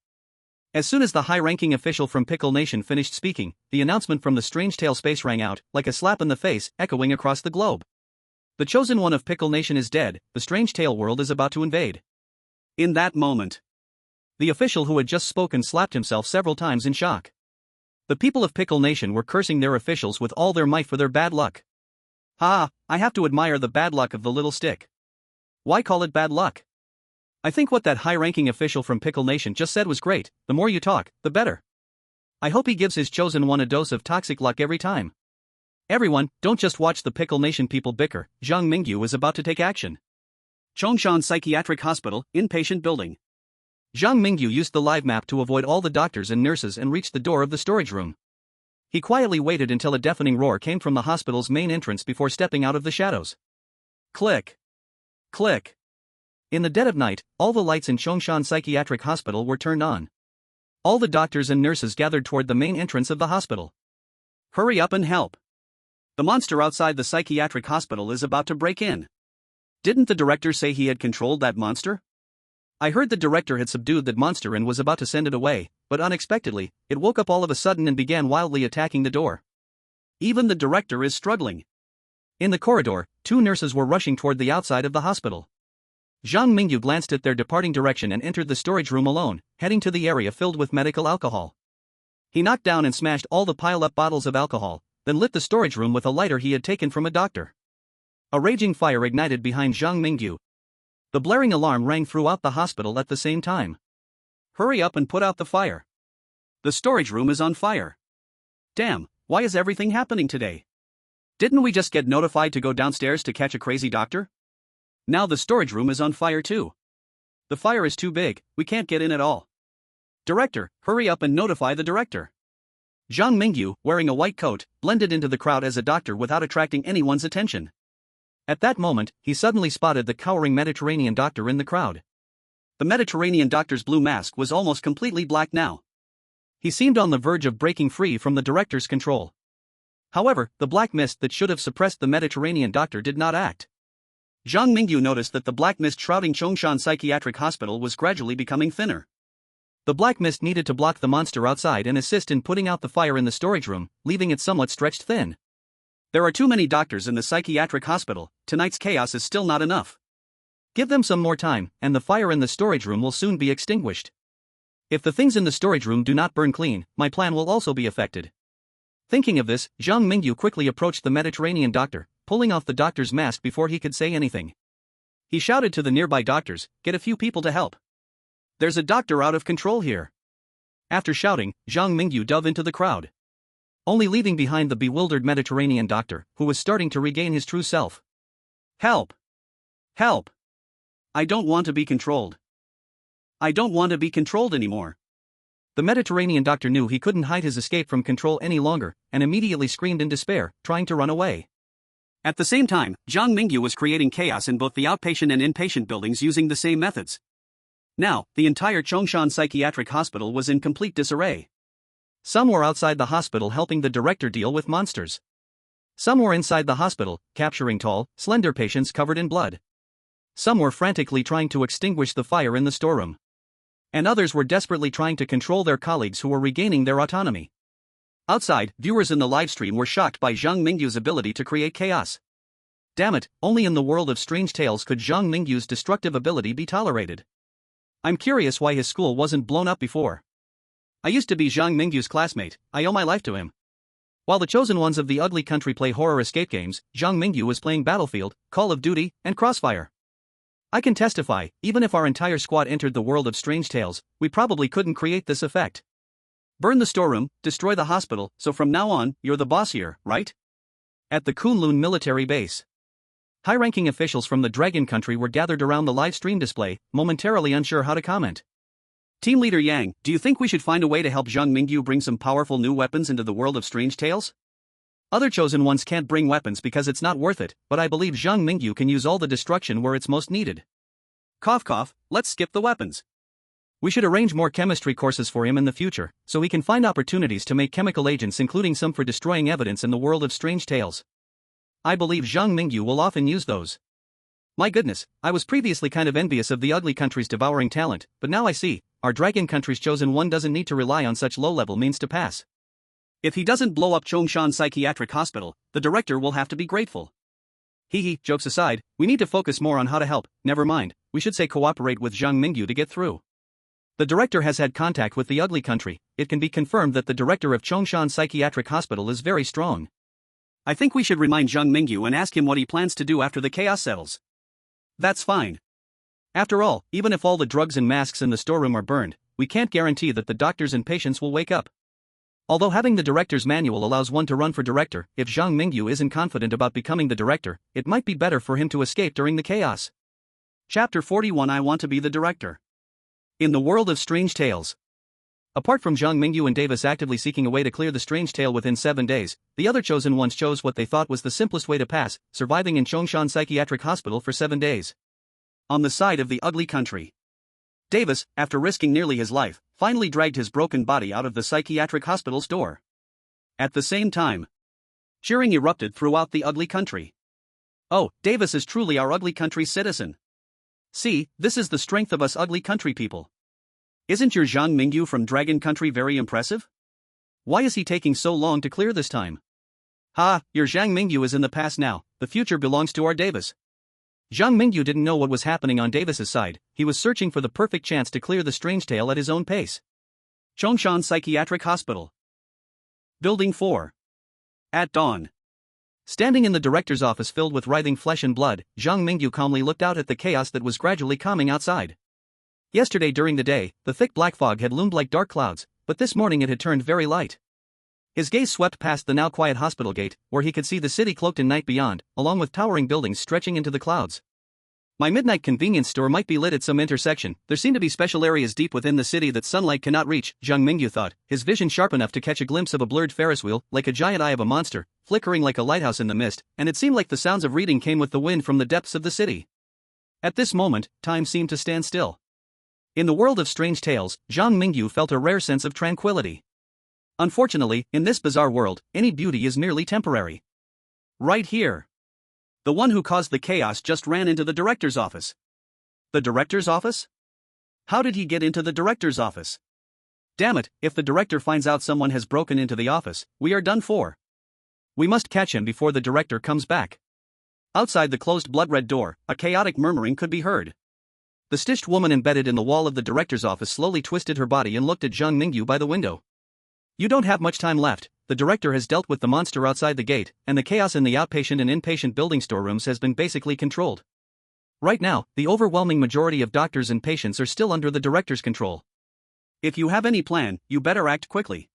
Speaker 1: As soon as the high-ranking official from Pickle Nation finished speaking, the announcement from the Strange Tale space rang out, like a slap in the face, echoing across the globe. The chosen one of Pickle Nation is dead, the Strange Tale world is about to invade. In that moment, the official who had just spoken slapped himself several times in shock. The people of Pickle Nation were cursing their officials with all their might for their bad luck. "Ha, I have to admire the bad luck of the little stick. Why call it bad luck? I think what that high-ranking official from Pickle Nation just said was great. The more you talk, the better. I hope he gives his chosen one a dose of toxic luck every time." Everyone, don't just watch the Pickle Nation people bicker. Zhang Mingyu is about to take action. Chongshan Psychiatric Hospital, inpatient building. Zhang Mingyu used the live map to avoid all the doctors and nurses and reached the door of the storage room. He quietly waited until a deafening roar came from the hospital's main entrance before stepping out of the shadows. Click. Click. In the dead of night, all the lights in Chongshan Psychiatric Hospital were turned on. All the doctors and nurses gathered toward the main entrance of the hospital. Hurry up and help. The monster outside the psychiatric hospital is about to break in. Didn't the director say he had controlled that monster? I heard the director had subdued that monster and was about to send it away, but unexpectedly, it woke up all of a sudden and began wildly attacking the door. Even the director is struggling. In the corridor, 2 nurses were rushing toward the outside of the hospital. Zhang Mingyu glanced at their departing direction and entered the storage room alone, heading to the area filled with medical alcohol. He knocked down and smashed all the piled-up bottles of alcohol, then lit the storage room with a lighter he had taken from a doctor. A raging fire ignited behind Zhang Mingyu. The blaring alarm rang throughout the hospital at the same time. Hurry up and put out the fire. The storage room is on fire. Damn, why is everything happening today? Didn't we just get notified to go downstairs to catch a crazy doctor? Now the storage room is on fire too. The fire is too big, we can't get in at all. Director, hurry up and notify the director. Zhang Mingyu, wearing a white coat, blended into the crowd as a doctor without attracting anyone's attention. At that moment, he suddenly spotted the cowering Mediterranean doctor in the crowd. The Mediterranean doctor's blue mask was almost completely black now. He seemed on the verge of breaking free from the director's control. However, the black mist that should have suppressed the Mediterranean doctor did not act. Zhang Mingyu noticed that the black mist shrouding Chongshan Psychiatric Hospital was gradually becoming thinner. The black mist needed to block the monster outside and assist in putting out the fire in the storage room, leaving it somewhat stretched thin. There are too many doctors in the psychiatric hospital, tonight's chaos is still not enough. Give them some more time, and the fire in the storage room will soon be extinguished. If the things in the storage room do not burn clean, my plan will also be affected. Thinking of this, Zhang Mingyu quickly approached the Mediterranean doctor, pulling off the doctor's mask before he could say anything. He shouted to the nearby doctors, "Get a few people to help. There's a doctor out of control here." After shouting, Zhang Mingyu dove into the crowd, only leaving behind the bewildered Mediterranean doctor, who was starting to regain his true self. "Help! Help! I don't want to be controlled. I don't want to be controlled anymore." The Mediterranean doctor knew he couldn't hide his escape from control any longer, and immediately screamed in despair, trying to run away. At the same time, Zhang Mingyu was creating chaos in both the outpatient and inpatient buildings using the same methods. Now, the entire Chongshan Psychiatric Hospital was in complete disarray. Some were outside the hospital helping the director deal with monsters. Some were inside the hospital, capturing tall, slender patients covered in blood. Some were frantically trying to extinguish the fire in the storeroom. And others were desperately trying to control their colleagues who were regaining their autonomy. Outside, viewers in the livestream were shocked by Zhang Mingyu's ability to create chaos. Damn it, only in the world of strange tales could Zhang Mingyu's destructive ability be tolerated. I'm curious why his school wasn't blown up before. I used to be Zhang Mingyu's classmate, I owe my life to him. While the chosen ones of the ugly country play horror escape games, Zhang Mingyu was playing Battlefield, Call of Duty, and Crossfire. I can testify, even if our entire squad entered the world of strange tales, we probably couldn't create this effect. Burn the storeroom, destroy the hospital, so from now on, you're the boss here, right? At the Kunlun military base, high-ranking officials from the Dragon Country were gathered around the live stream display, momentarily unsure how to comment. Team Leader Yang, do you think we should find a way to help Zhang Mingyu bring some powerful new weapons into the world of strange tales? Other chosen ones can't bring weapons because it's not worth it, but I believe Zhang Mingyu can use all the destruction where it's most needed. Cough cough, let's skip the weapons. We should arrange more chemistry courses for him in the future, so he can find opportunities to make chemical agents, including some for destroying evidence in the world of strange tales. I believe Zhang Mingyu will often use those. My goodness, I was previously kind of envious of the ugly country's devouring talent, but now I see, our Dragon Country's chosen one doesn't need to rely on such low-level means to pass. If he doesn't blow up Chongshan Psychiatric Hospital, the director will have to be grateful. Hee, jokes aside, we need to focus more on how to help, never mind, we should say cooperate with Zhang Mingyu to get through. The director has had contact with the ugly country, it can be confirmed that the director of Chongshan Psychiatric Hospital is very strong. I think we should remind Zhang Mingyu and ask him what he plans to do after the chaos settles. That's fine. After all, even if all the drugs and masks in the storeroom are burned, we can't guarantee that the doctors and patients will wake up. Although having the director's manual allows one to run for director, if Zhang Mingyu isn't confident about becoming the director, it might be better for him to escape during the chaos. Chapter 41 I Want to be the director. In the world of strange tales. Apart from Zhang Mingyu and Davis actively seeking a way to clear the strange tale within 7 days, the other chosen ones chose what they thought was the simplest way to pass, surviving in Chongshan Psychiatric Hospital for 7 days. On the side of the ugly country. Davis, after risking nearly his life, finally dragged his broken body out of the psychiatric hospital's door. At the same time, cheering erupted throughout the ugly country. Oh, Davis is truly our ugly country citizen. See, this is the strength of us ugly country people. Isn't your Zhang Mingyu from Dragon Country very impressive? Why is he taking so long to clear this time? Ha, your Zhang Mingyu is in the past now, the future belongs to our Davis. Zhang Mingyu didn't know what was happening on Davis's side, he was searching for the perfect chance to clear the strange tale at his own pace. Chongshan Psychiatric Hospital. Building 4. At dawn. Standing in the director's office filled with writhing flesh and blood, Zhang Mingyu calmly looked out at the chaos that was gradually calming outside. Yesterday during the day, the thick black fog had loomed like dark clouds, but this morning it had turned very light. His gaze swept past the now quiet hospital gate, where he could see the city cloaked in night beyond, along with towering buildings stretching into the clouds. My midnight convenience store might be lit at some intersection, there seem to be special areas deep within the city that sunlight cannot reach, Zhang Mingyu thought, his vision sharp enough to catch a glimpse of a blurred Ferris wheel, like a giant eye of a monster, flickering like a lighthouse in the mist, and it seemed like the sounds of reading came with the wind from the depths of the city. At this moment, time seemed to stand still. In the world of strange tales, Zhang Mingyu felt a rare sense of tranquility. Unfortunately, in this bizarre world, any beauty is merely temporary. Right here. The one who caused the chaos just ran into the director's office. The director's office? How did he get into the director's office? Damn it, if the director finds out someone has broken into the office, we are done for. We must catch him before the director comes back. Outside the closed blood-red door, a chaotic murmuring could be heard. The stitched woman embedded in the wall of the director's office slowly twisted her body and looked at Zhang Mingyu by the window. You don't have much time left, the director has dealt with the monster outside the gate, and the chaos in the outpatient and inpatient building storerooms has been basically controlled. Right now, the overwhelming majority of doctors and patients are still under the director's control. If you have any plan, you better act quickly.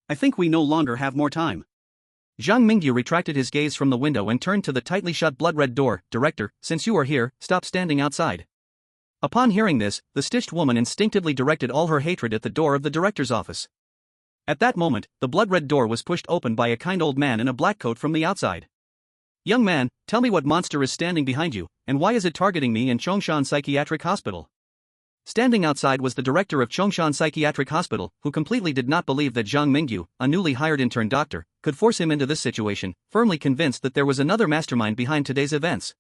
Speaker 1: I think we no longer have more time. Zhang Mingyu retracted his gaze from the window and turned to the tightly shut blood-red door. Director, since you are here, stop standing outside. Upon hearing this, the stitched woman instinctively directed all her hatred at the door of the director's office. At that moment, the blood-red door was pushed open by a kind old man in a black coat from the outside. Young man, tell me what monster is standing behind you, and why is it targeting me in Chongshan Psychiatric Hospital? Standing outside was the director of Chongshan Psychiatric Hospital, who completely did not believe that Zhang Mingyu, a newly hired intern doctor, could force him into this situation, firmly convinced that there was another mastermind behind today's events.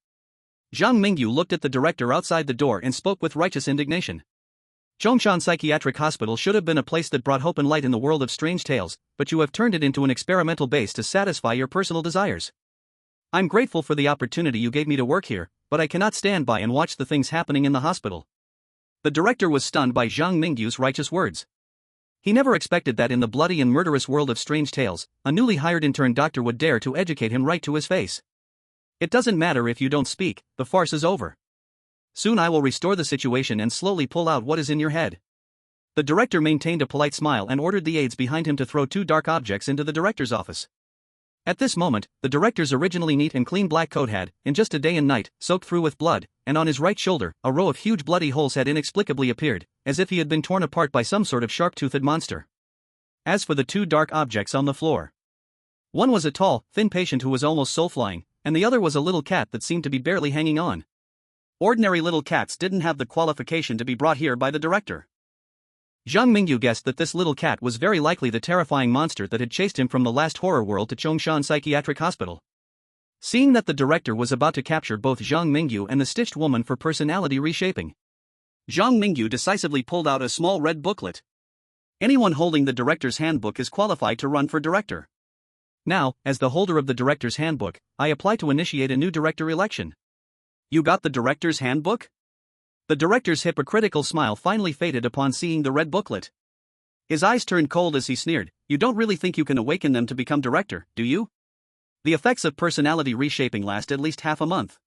Speaker 1: Zhang Mingyu looked at the director outside the door and spoke with righteous indignation. Chongshan Psychiatric Hospital should have been a place that brought hope and light in the world of strange tales, but you have turned it into an experimental base to satisfy your personal desires. I'm grateful for the opportunity you gave me to work here, but I cannot stand by and watch the things happening in the hospital. The director was stunned by Zhang Mingyu's righteous words. He never expected that in the bloody and murderous world of strange tales, a newly hired intern doctor would dare to educate him right to his face. It doesn't matter if you don't speak, the farce is over. Soon I will restore the situation and slowly pull out what is in your head. The director maintained a polite smile and ordered the aides behind him to throw 2 dark objects into the director's office. At this moment, the director's originally neat and clean black coat had, in just a day and night, soaked through with blood, and on his right shoulder, a row of huge bloody holes had inexplicably appeared, as if he had been torn apart by some sort of sharp-toothed monster. As for the 2 dark objects on the floor, one was a tall, thin patient who was almost soul-flying, and the other was a little cat that seemed to be barely hanging on. Ordinary little cats didn't have the qualification to be brought here by the director. Zhang Mingyu guessed that this little cat was very likely the terrifying monster that had chased him from the last horror world to Chongshan Psychiatric Hospital. Seeing that the director was about to capture both Zhang Mingyu and the stitched woman for personality reshaping, Zhang Mingyu decisively pulled out a small red booklet. Anyone holding the director's handbook is qualified to run for director. Now, as the holder of the director's handbook, I apply to initiate a new director election. You got the director's handbook? The director's hypocritical smile finally faded upon seeing the red booklet. His eyes turned cold as he sneered. You don't really think you can awaken them to become director, do you? The effects of personality reshaping last at least half a month.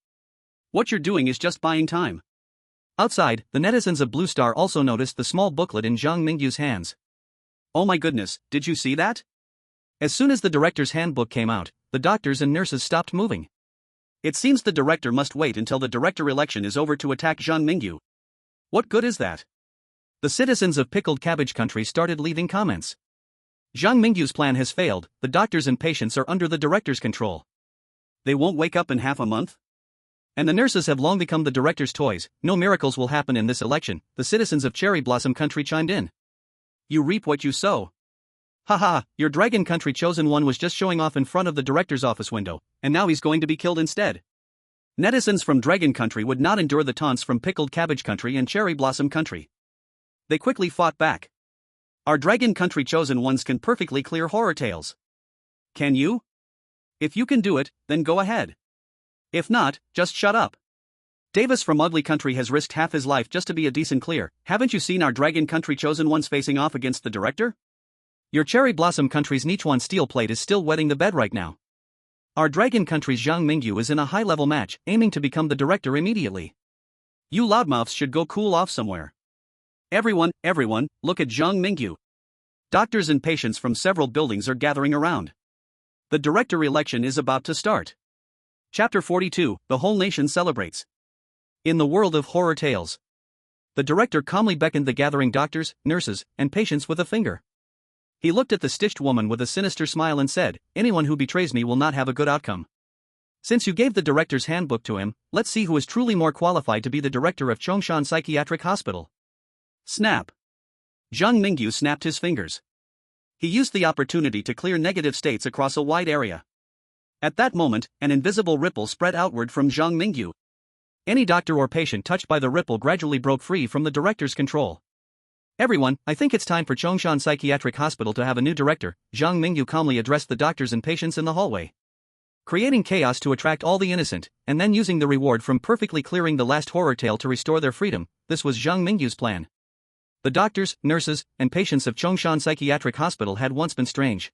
Speaker 1: What you're doing is just buying time. Outside, the netizens of Blue Star also noticed the small booklet in Zhang Mingyu's hands. Oh my goodness, did you see that? As soon as the director's handbook came out, the doctors and nurses stopped moving. It seems the director must wait until the director election is over to attack Zhang Mingyu. What good is that? The citizens of Pickled Cabbage Country started leaving comments. Zhang Mingyu's plan has failed, the doctors and patients are under the director's control. They won't wake up in half a month? And the nurses have long become the director's toys. No miracles will happen in this election, the citizens of Cherry Blossom Country chimed in. You reap what you sow. Haha, your Dragon Country chosen one was just showing off in front of the director's office window, and now he's going to be killed instead. Netizens from Dragon Country would not endure the taunts from Pickled Cabbage Country and Cherry Blossom Country. They quickly fought back. Our Dragon Country chosen ones can perfectly clear horror tales. Can you? If you can do it, then go ahead. If not, just shut up. Davis from Ugly Country has risked half his life just to be a decent clear. Haven't you seen our Dragon Country chosen ones facing off against the director? Your Cherry Blossom Country's Nichuan steel plate is still wetting the bed right now. Our Dragon Country's Zhang Mingyu is in a high-level match, aiming to become the director immediately. You loudmouths should go cool off somewhere. Everyone, look at Zhang Mingyu. Doctors and patients from several buildings are gathering around. The director election is about to start. Chapter 42, The Whole Nation Celebrates. In the world of horror tales. The director calmly beckoned the gathering doctors, nurses, and patients with a finger. He looked at the stitched woman with a sinister smile and said, anyone who betrays me will not have a good outcome. Since you gave the director's handbook to him, let's see who is truly more qualified to be the director of Chongshan Psychiatric Hospital. Snap. Zhang Mingyu snapped his fingers. He used the opportunity to clear negative states across a wide area. At that moment, an invisible ripple spread outward from Zhang Mingyu. Any doctor or patient touched by the ripple gradually broke free from the director's control. Everyone, I think it's time for Chongshan Psychiatric Hospital to have a new director, Zhang Mingyu calmly addressed the doctors and patients in the hallway. Creating chaos to attract all the innocent, and then using the reward from perfectly clearing the last horror tale to restore their freedom, this was Zhang Mingyu's plan. The doctors, nurses, and patients of Chongshan Psychiatric Hospital had once been strange.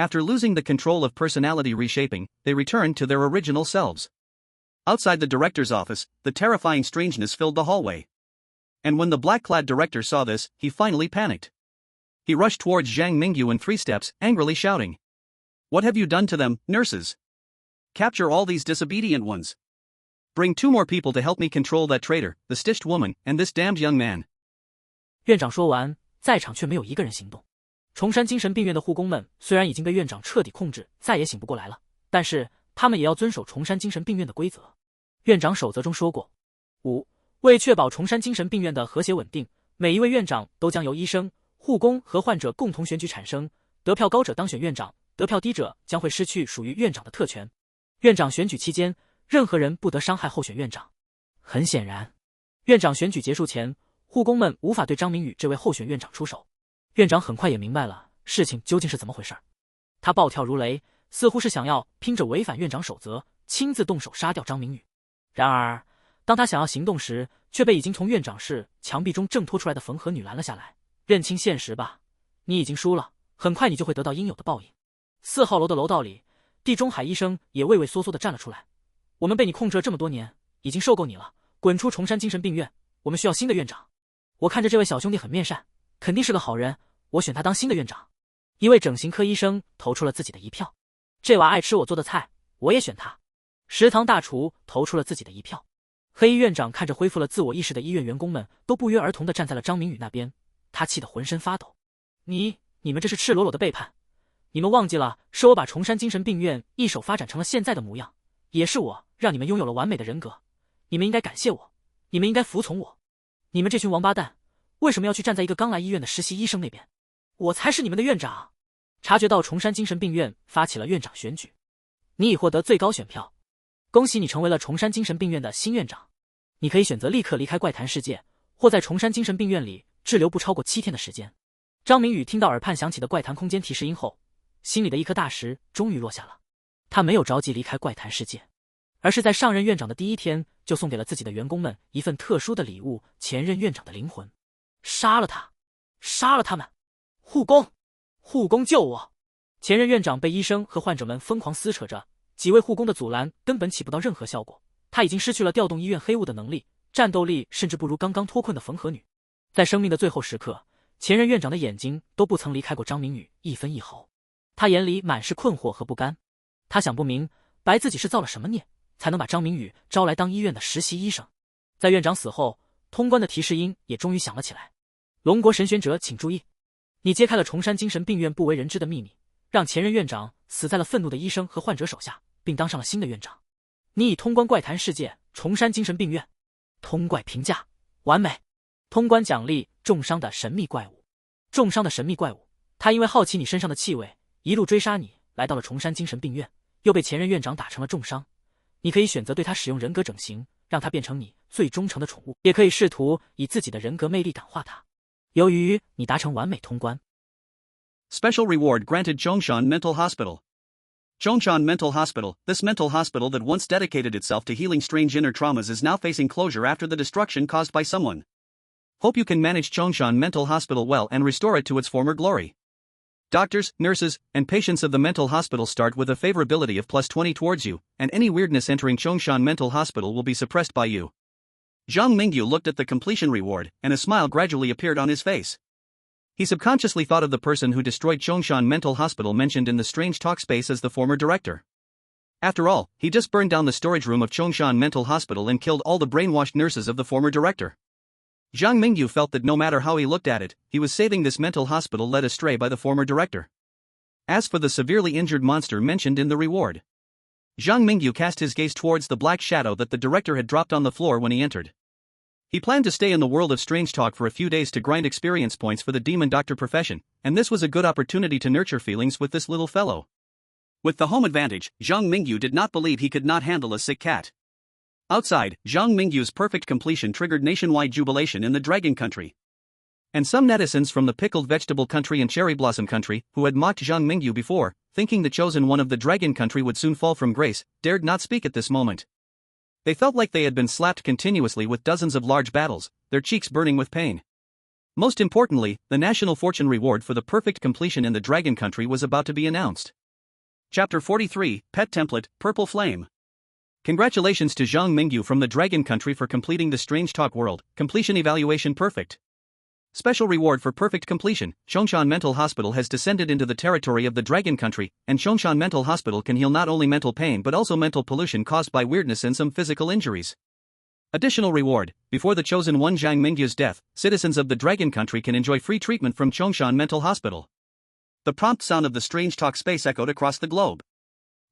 Speaker 1: After losing the control of personality reshaping, they returned to their original selves. Outside the director's office, the terrifying strangeness filled the hallway. And when the black-clad director saw this, he finally panicked. He rushed towards Zhang Mingyu in 3 steps, angrily shouting. What have you done to them, nurses? Capture all these disobedient ones. Bring 2 more people to help me control that traitor, the stitched woman, and this damned young man.
Speaker 2: 院长说完，在场却没有一个人行动。崇山精神病院的护工们虽然已经被院长彻底控制，再也醒不过来了，但是他们也要遵守崇山精神病院的规则。院长守则中说过：5. 为确保崇山精神病院的和谐稳定，每一位院长都将由医生、护工和患者共同选举产生，得票高者当选院长，得票低者将会失去属于院长的特权。院长选举期间，任何人不得伤害候选院长。很显然，院长选举结束前，护工们无法对张明宇这位候选院长出手。院长很快也明白了事情究竟是怎么回事，他暴跳如雷，似乎是想要拼着违反院长守则，亲自动手杀掉张明宇。然而，当他想要行动时，却被已经从院长室墙壁中挣脱出来的缝合女拦了下来。认清现实吧，你已经输了，很快你就会得到应有的报应。4号楼的楼道里，地中海医生也畏畏缩缩地站了出来。我们被你控制了这么多年，已经受够你了，滚出崇山精神病院，我们需要新的院长。我看着这位小兄弟很面善，肯定是个好人，我选他当新的院长。一位整形科医生投出了自己的一票。这娃爱吃我做的菜，我也选他。食堂大厨投出了自己的一票。黑衣院长看着恢复了自我意识的医院员工们都不约而同地站在了张明宇那边，他气得浑身发抖。你们这是赤裸裸的背叛！你们忘记了，是我把崇山精神病院一手发展成了现在的模样，也是我让你们拥有了完美的人格。你们应该感谢我，你们应该服从我。你们这群王八蛋，为什么要去站在一个刚来医院的实习医生那边？我才是你们的院长！察觉到崇山精神病院发起了院长选举，你已获得最高选票，恭喜你成为了崇山精神病院的新院长。你可以选择立刻离开怪谈世界，或在崇山精神病院里滞留不超过7天的时间。张明宇听到耳畔响起的怪谈空间提示音后，心里的一颗大石终于落下了。他没有着急离开怪谈世界，而是在上任院长的第1天就送给了自己的员工们一份特殊的礼物——前任院长的灵魂。杀了他！杀了他们！护工救我！前任院长被医生和患者们疯狂撕扯着，几位护工的阻拦根本起不到任何效果。他已经失去了调动医院黑雾的能力，战斗力甚至不如刚刚脱困的缝合女。在生命的最后时刻，前任院长的眼睛都不曾离开过张明宇一分一毫。他眼里满是困惑和不甘，他想不明白自己是造了什么孽，才能把张明宇招来当医院的实习医生。在院长死后，通关的提示音也终于响了起来。龙国神选者请注意，你揭开了崇山精神病院不为人知的秘密，让前任院长死在了愤怒的医生和患者手下，并当上了新的院长。你已通关怪谈世界重山精神病院。通怪评价：完美。通关奖励：重伤的神秘怪物。重伤的神秘怪物，他因为好奇你身上的气味，一路追杀你，来到了重山精神病院，又被前任院长打成了重伤。你可以选择对他使用人格整形，让他变成你最忠诚的宠物，也可以试图以自己的人格魅力感化他。由于你达成完美通关。
Speaker 1: Special reward granted Zhongshan Mental Hospital. Zhongshan Mental Hospital, this mental hospital that once dedicated itself to healing strange inner traumas is now facing closure after the destruction caused by someone. Hope you can manage Zhongshan Mental Hospital well and restore it to its former glory. Doctors, nurses, and patients of the mental hospital start with a favorability of +20 towards you, and any weirdness entering Zhongshan Mental Hospital will be suppressed by you. Zhang Mingyu looked at the completion reward, and a smile gradually appeared on his face. He subconsciously thought of the person who destroyed Zhongshan Mental Hospital mentioned in the strange talk space as the former director. After all, he just burned down the storage room of Zhongshan Mental Hospital and killed all the brainwashed nurses of the former director. Zhang Mingyu felt that no matter how he looked at it, he was saving this mental hospital led astray by the former director. As for the severely injured monster mentioned in the reward, Zhang Mingyu cast his gaze towards the black shadow that the director had dropped on the floor when he entered. He planned to stay in the world of strange talk for a few days to grind experience points for the demon doctor profession, and this was a good opportunity to nurture feelings with this little fellow. With the home advantage, Zhang Mingyu did not believe he could not handle a sick cat. Outside, Zhang Mingyu's perfect completion triggered nationwide jubilation in the Dragon Country. And some netizens from the Pickled Vegetable Country and Cherry Blossom Country, who had mocked Zhang Mingyu before, thinking the chosen one of the Dragon Country would soon fall from grace, dared not speak at this moment. They felt like they had been slapped continuously with dozens of large battles, their cheeks burning with pain. Most importantly, the national fortune reward for the perfect completion in the Dragon Country was about to be announced. Chapter 43, Pet Template, Purple Flame. Congratulations to Zhang Mingyu from the Dragon Country for completing the Strange Talk World, completion evaluation perfect. Special reward for perfect completion, Zhongshan Mental Hospital has descended into the territory of the Dragon Country, and Zhongshan Mental Hospital can heal not only mental pain but also mental pollution caused by weirdness and some physical injuries. Additional reward, before the chosen one Zhang Mingyu's death, citizens of the Dragon Country can enjoy free treatment from Zhongshan Mental Hospital. The prompt sound of the Strange Talk space echoed across the globe.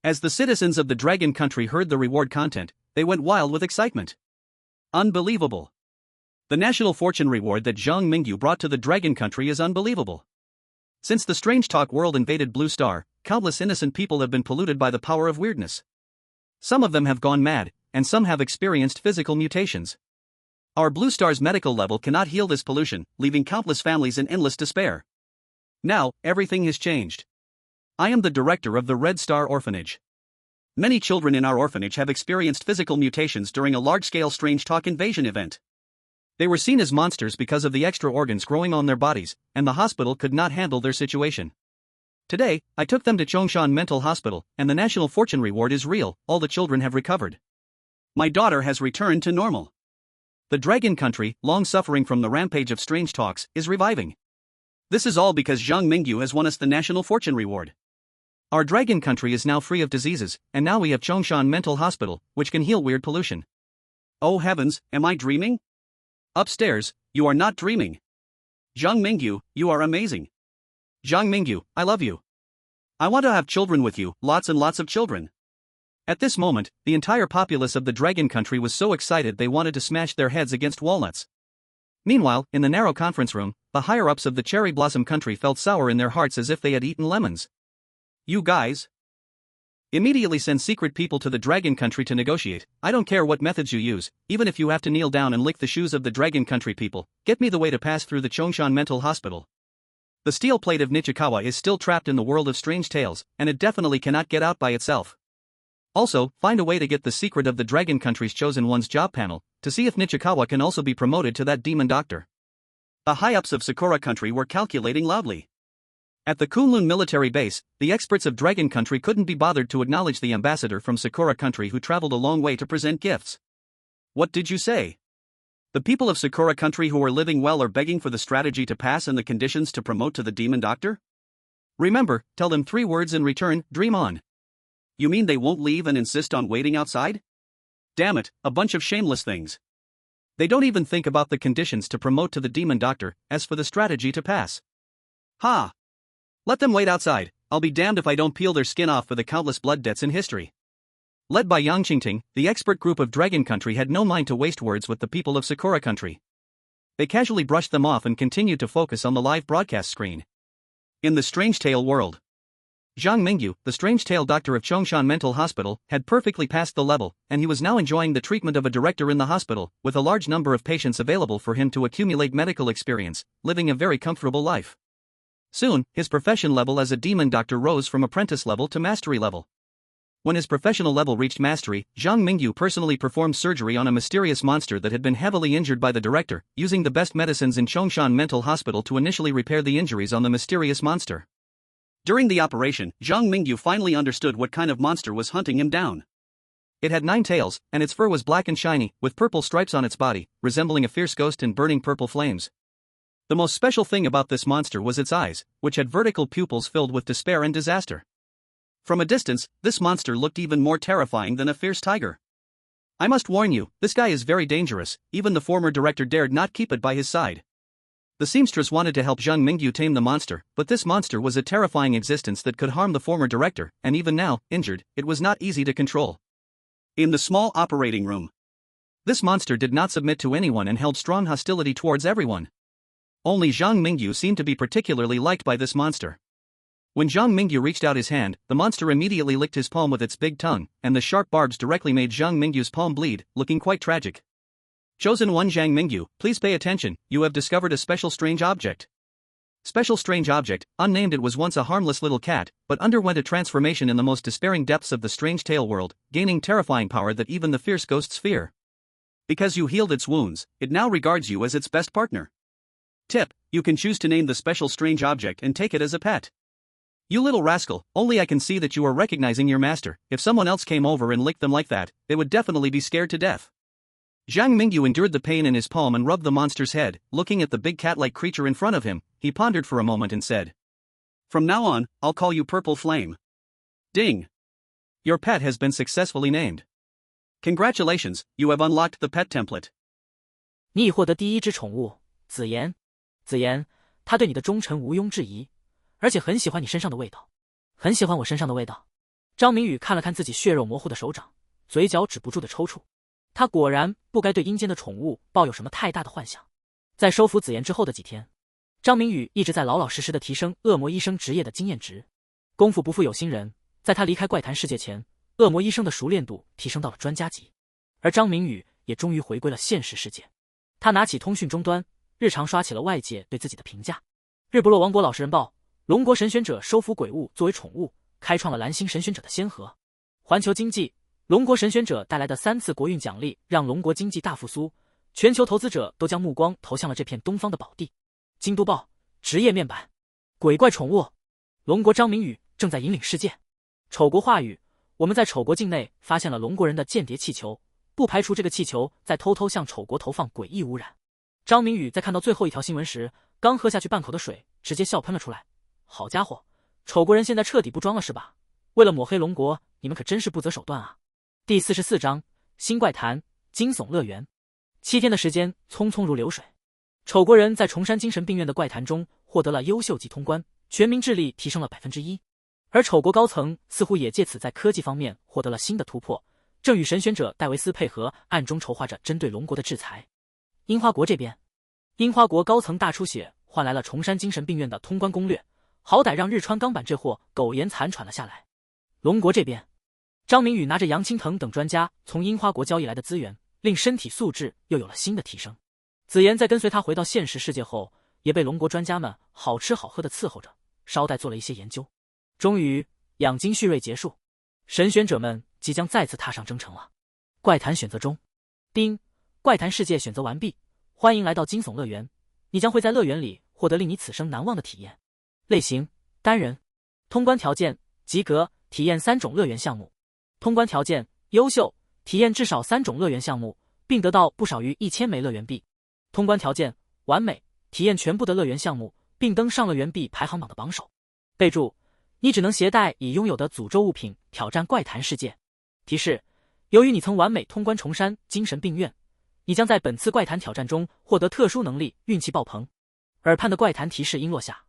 Speaker 1: As the citizens of the Dragon Country heard the reward content, they went wild with excitement. Unbelievable. The national fortune reward that Zhang Mingyu brought to the Dragon Country is unbelievable. Since the Strange Talk world invaded Blue Star, countless innocent people have been polluted by the power of weirdness. Some of them have gone mad, and some have experienced physical mutations. Our Blue Star's medical level cannot heal this pollution, leaving countless families in endless despair. Now, everything has changed. I am the director of the Red Star Orphanage. Many children in our orphanage have experienced physical mutations during a large-scale Strange Talk invasion event. They were seen as monsters because of the extra organs growing on their bodies, and the hospital could not handle their situation. Today, I took them to Zhongshan Mental Hospital, and the national fortune reward is real, all the children have recovered. My daughter has returned to normal. The Dragon Country, long suffering from the rampage of strange talks, is reviving. This is all because Zhang Mingyu has won us the national fortune reward. Our Dragon Country is now free of diseases, and now we have Zhongshan Mental Hospital, which can heal weird pollution. Oh heavens, am I dreaming? Upstairs, you are not dreaming. Zhang Mingyu, you are amazing. Zhang Mingyu, I love you. I want to have children with you, lots and lots of children. At this moment, the entire populace of the Dragon Country was so excited they wanted to smash their heads against walnuts. Meanwhile, in the narrow conference room, the higher-ups of the Cherry Blossom Country felt sour in their hearts as if they had eaten lemons. You guys immediately send secret people to the Dragon Country to negotiate. I don't care what methods you use, even if you have to kneel down and lick the shoes of the Dragon Country people, get me the way to pass through the Zhongshan Mental Hospital. The steel plate of Nichikawa is still trapped in the world of strange tales, and it definitely cannot get out by itself. Also, find a way to get the secret of the Dragon Country's chosen one's job panel, to see if Nichikawa can also be promoted to that demon doctor. The high-ups of Sakura Country were calculating loudly. At the Kunlun military base, the experts of Dragon Country couldn't be bothered to acknowledge the ambassador from Sakura Country who traveled a long way to present gifts. What did you say? The people of Sakura Country who are living well are begging for the strategy to pass and the conditions to promote to the demon doctor? Remember, tell them 3 words in return, dream on. You mean they won't leave and insist on waiting outside? Damn it, a bunch of shameless things. They don't even think about the conditions to promote to the demon doctor, as for the strategy to pass. Ha! Let them wait outside, I'll be damned if I don't peel their skin off for the countless blood debts in history. Led by Yang Qingting, the expert group of Dragon Country had no mind to waste words with the people of Sakura Country. They casually brushed them off and continued to focus on the live broadcast screen. In the Strange Tale world, Zhang Mingyu, the Strange Tale doctor of Chongshan Mental Hospital, had perfectly passed the level, and he was now enjoying the treatment of a director in the hospital, with a large number of patients available for him to accumulate medical experience, living a very comfortable life. Soon, his profession level as a demon doctor rose from apprentice level to mastery level. When his professional level reached mastery, Zhang Mingyu personally performed surgery on a mysterious monster that had been heavily injured by the director, using the best medicines in Chongshan Mental Hospital to initially repair the injuries on the mysterious monster. During the operation, Zhang Mingyu finally understood what kind of monster was hunting him down. It had 9 tails, and its fur was black and shiny, with purple stripes on its body, resembling a fierce ghost in burning purple flames. The most special thing about this monster was its eyes, which had vertical pupils filled with despair and disaster. From a distance, this monster looked even more terrifying than a fierce tiger. I must warn you, this guy is very dangerous. Even the former director dared not keep it by his side. The seamstress wanted to help Zhang Mingyu tame the monster, but this monster was a terrifying existence that could harm the former director, and even now, injured, it was not easy to control. In the small operating room, this monster did not submit to anyone and held strong hostility towards everyone. Only Zhang Mingyu seemed to be particularly liked by this monster. When Zhang Mingyu reached out his hand, the monster immediately licked his palm with its big tongue, and the sharp barbs directly made Zhang Mingyu's palm bleed, looking quite tragic. Chosen one Zhang Mingyu, please pay attention, you have discovered a special strange object. Special strange object, unnamed. It was once a harmless little cat, but underwent a transformation in the most despairing depths of the Strange Tale world, gaining terrifying power that even the fierce ghosts fear. Because you healed its wounds, it now regards you as its best partner. Tip, you can choose to name the special strange object and take it as a pet. You little rascal, only I can see that you are recognizing your master. If someone else came over and licked them like that, they would definitely be scared to death. Zhang Mingyu endured the pain in his palm and rubbed the monster's head. Looking at the big cat-like creature in front of him, he pondered for a moment and said, "From now on, I'll call you Purple Flame." Ding! Your pet has been successfully named. Congratulations, you have unlocked the pet template.
Speaker 2: 你已获得第一只宠物，紫妍。紫妍，他对你的忠诚毋庸置疑，而且很喜欢你身上的味道。很喜欢我身上的味道。张明宇看了看自己血肉模糊的手掌，嘴角止不住的抽搐。他果然不该对阴间的宠物抱有什么太大的幻想。在收服紫妍之后的几天，张明宇一直在老老实实的提升恶魔医生职业的经验值。功夫不负有心人，在他离开怪谈世界前，恶魔医生的熟练度提升到了专家级。而张明宇也终于回归了现实世界。他拿起通讯终端，日常刷起了外界对自己的评价。日不落王国老实人报，龙国神选者收服鬼物作为宠物，开创了蓝星神选者的先河。环球经济，龙国神选者带来的3次国运奖励让龙国经济大复苏，全球投资者都将目光投向了这片东方的宝地。京都报，职业面板，鬼怪宠物，龙国张明宇正在引领世界。丑国话语，我们在丑国境内发现了龙国人的间谍气球，不排除这个气球在偷偷向丑国投放诡异污染。张明宇在看到最后一条新闻时，刚喝下去半口的水，直接笑喷了出来。好家伙，丑国人现在彻底不装了是吧？为了抹黑龙国，你们可真是不择手段啊！第44章新怪谈惊悚乐园。7天的时间匆匆如流水，丑国人在崇山精神病院的怪谈中获得了优秀级通关，全民智力提升了 1%， 而丑国高层似乎也借此在科技方面获得了新的突破，正与神选者戴维斯配合，暗中筹划着针对龙国的制裁。樱花国这边，樱花国高层大出血换来了崇山精神病院的通关攻略，好歹让日川钢板这货苟延残喘了下来。龙国这边，张明宇拿着杨青藤等专家从樱花国交易来的资源，令身体素质又有了新的提升。紫妍在跟随他回到现实世界后，也被龙国专家们好吃好喝的伺候着，捎带做了一些研究。终于，养精蓄锐结束，神选者们即将再次踏上征程了。怪谈选择中，丁，怪谈世界选择完毕，欢迎来到惊悚乐园，你将会在乐园里获得令你此生难忘的体验。类型，单人。通关条件，及格，体验3种乐园项目。通关条件，优秀，体验至少3种乐园项目，并得到不少于1000枚乐园币。通关条件，完美，体验全部的乐园项目，并登上乐园币排行榜的榜首。备注，你只能携带已拥有的诅咒物品挑战怪谈世界。提示，由于你曾完美通关崇山精神病院，你将在本次怪谈挑战中获得特殊能力，运气爆棚。耳畔的怪谈提示音落下，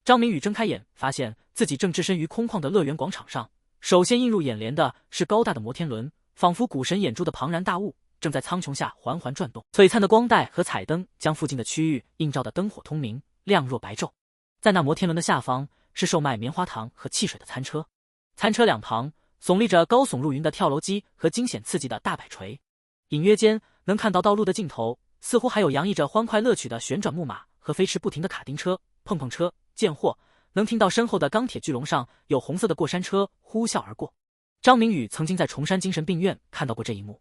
Speaker 2: 张明宇睁开眼，发现自己正置身于空旷的乐园广场上，首先映入眼帘的是高大的摩天轮，仿佛股神眼中的庞然大物，正在苍穹下缓缓转动。璀璨的光带和彩灯将附近的区域映照得灯火通明，亮若白昼。在那摩天轮的下方是售卖棉花糖和汽水的餐车，餐车两旁耸立着高耸入云的跳楼机和惊险刺激的大摆锤，隐约间能看到道路的尽头，似乎还有洋溢着欢快乐曲的旋转木马和飞驰不停的卡丁车、碰碰车、贱货，能听到身后的钢铁巨龙上有红色的过山车呼啸而过。张明宇曾经在崇山精神病院看到过这一幕。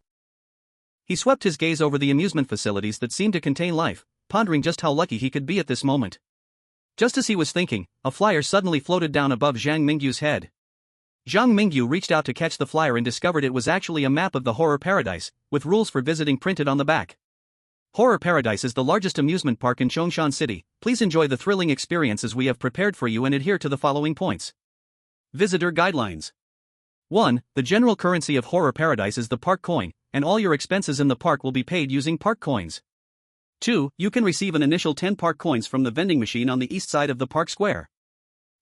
Speaker 1: He swept his gaze over the amusement facilities that seemed to contain life, pondering just how lucky he could be at this moment. Just as he was thinking, a flyer suddenly floated down above Zhang Mingyu's head. Zhang Mingyu reached out to catch the flyer and discovered it was actually a map of the Horror Paradise, with rules for visiting printed on the back. Horror Paradise is the largest amusement park in Chongshan City. Please enjoy the thrilling experiences we have prepared for you and adhere to the following points. Visitor Guidelines. 1. The general currency of Horror Paradise is the park coin, and all your expenses in the park will be paid using park coins. 2. You can receive an initial 10 park coins from the vending machine on the east side of the park square.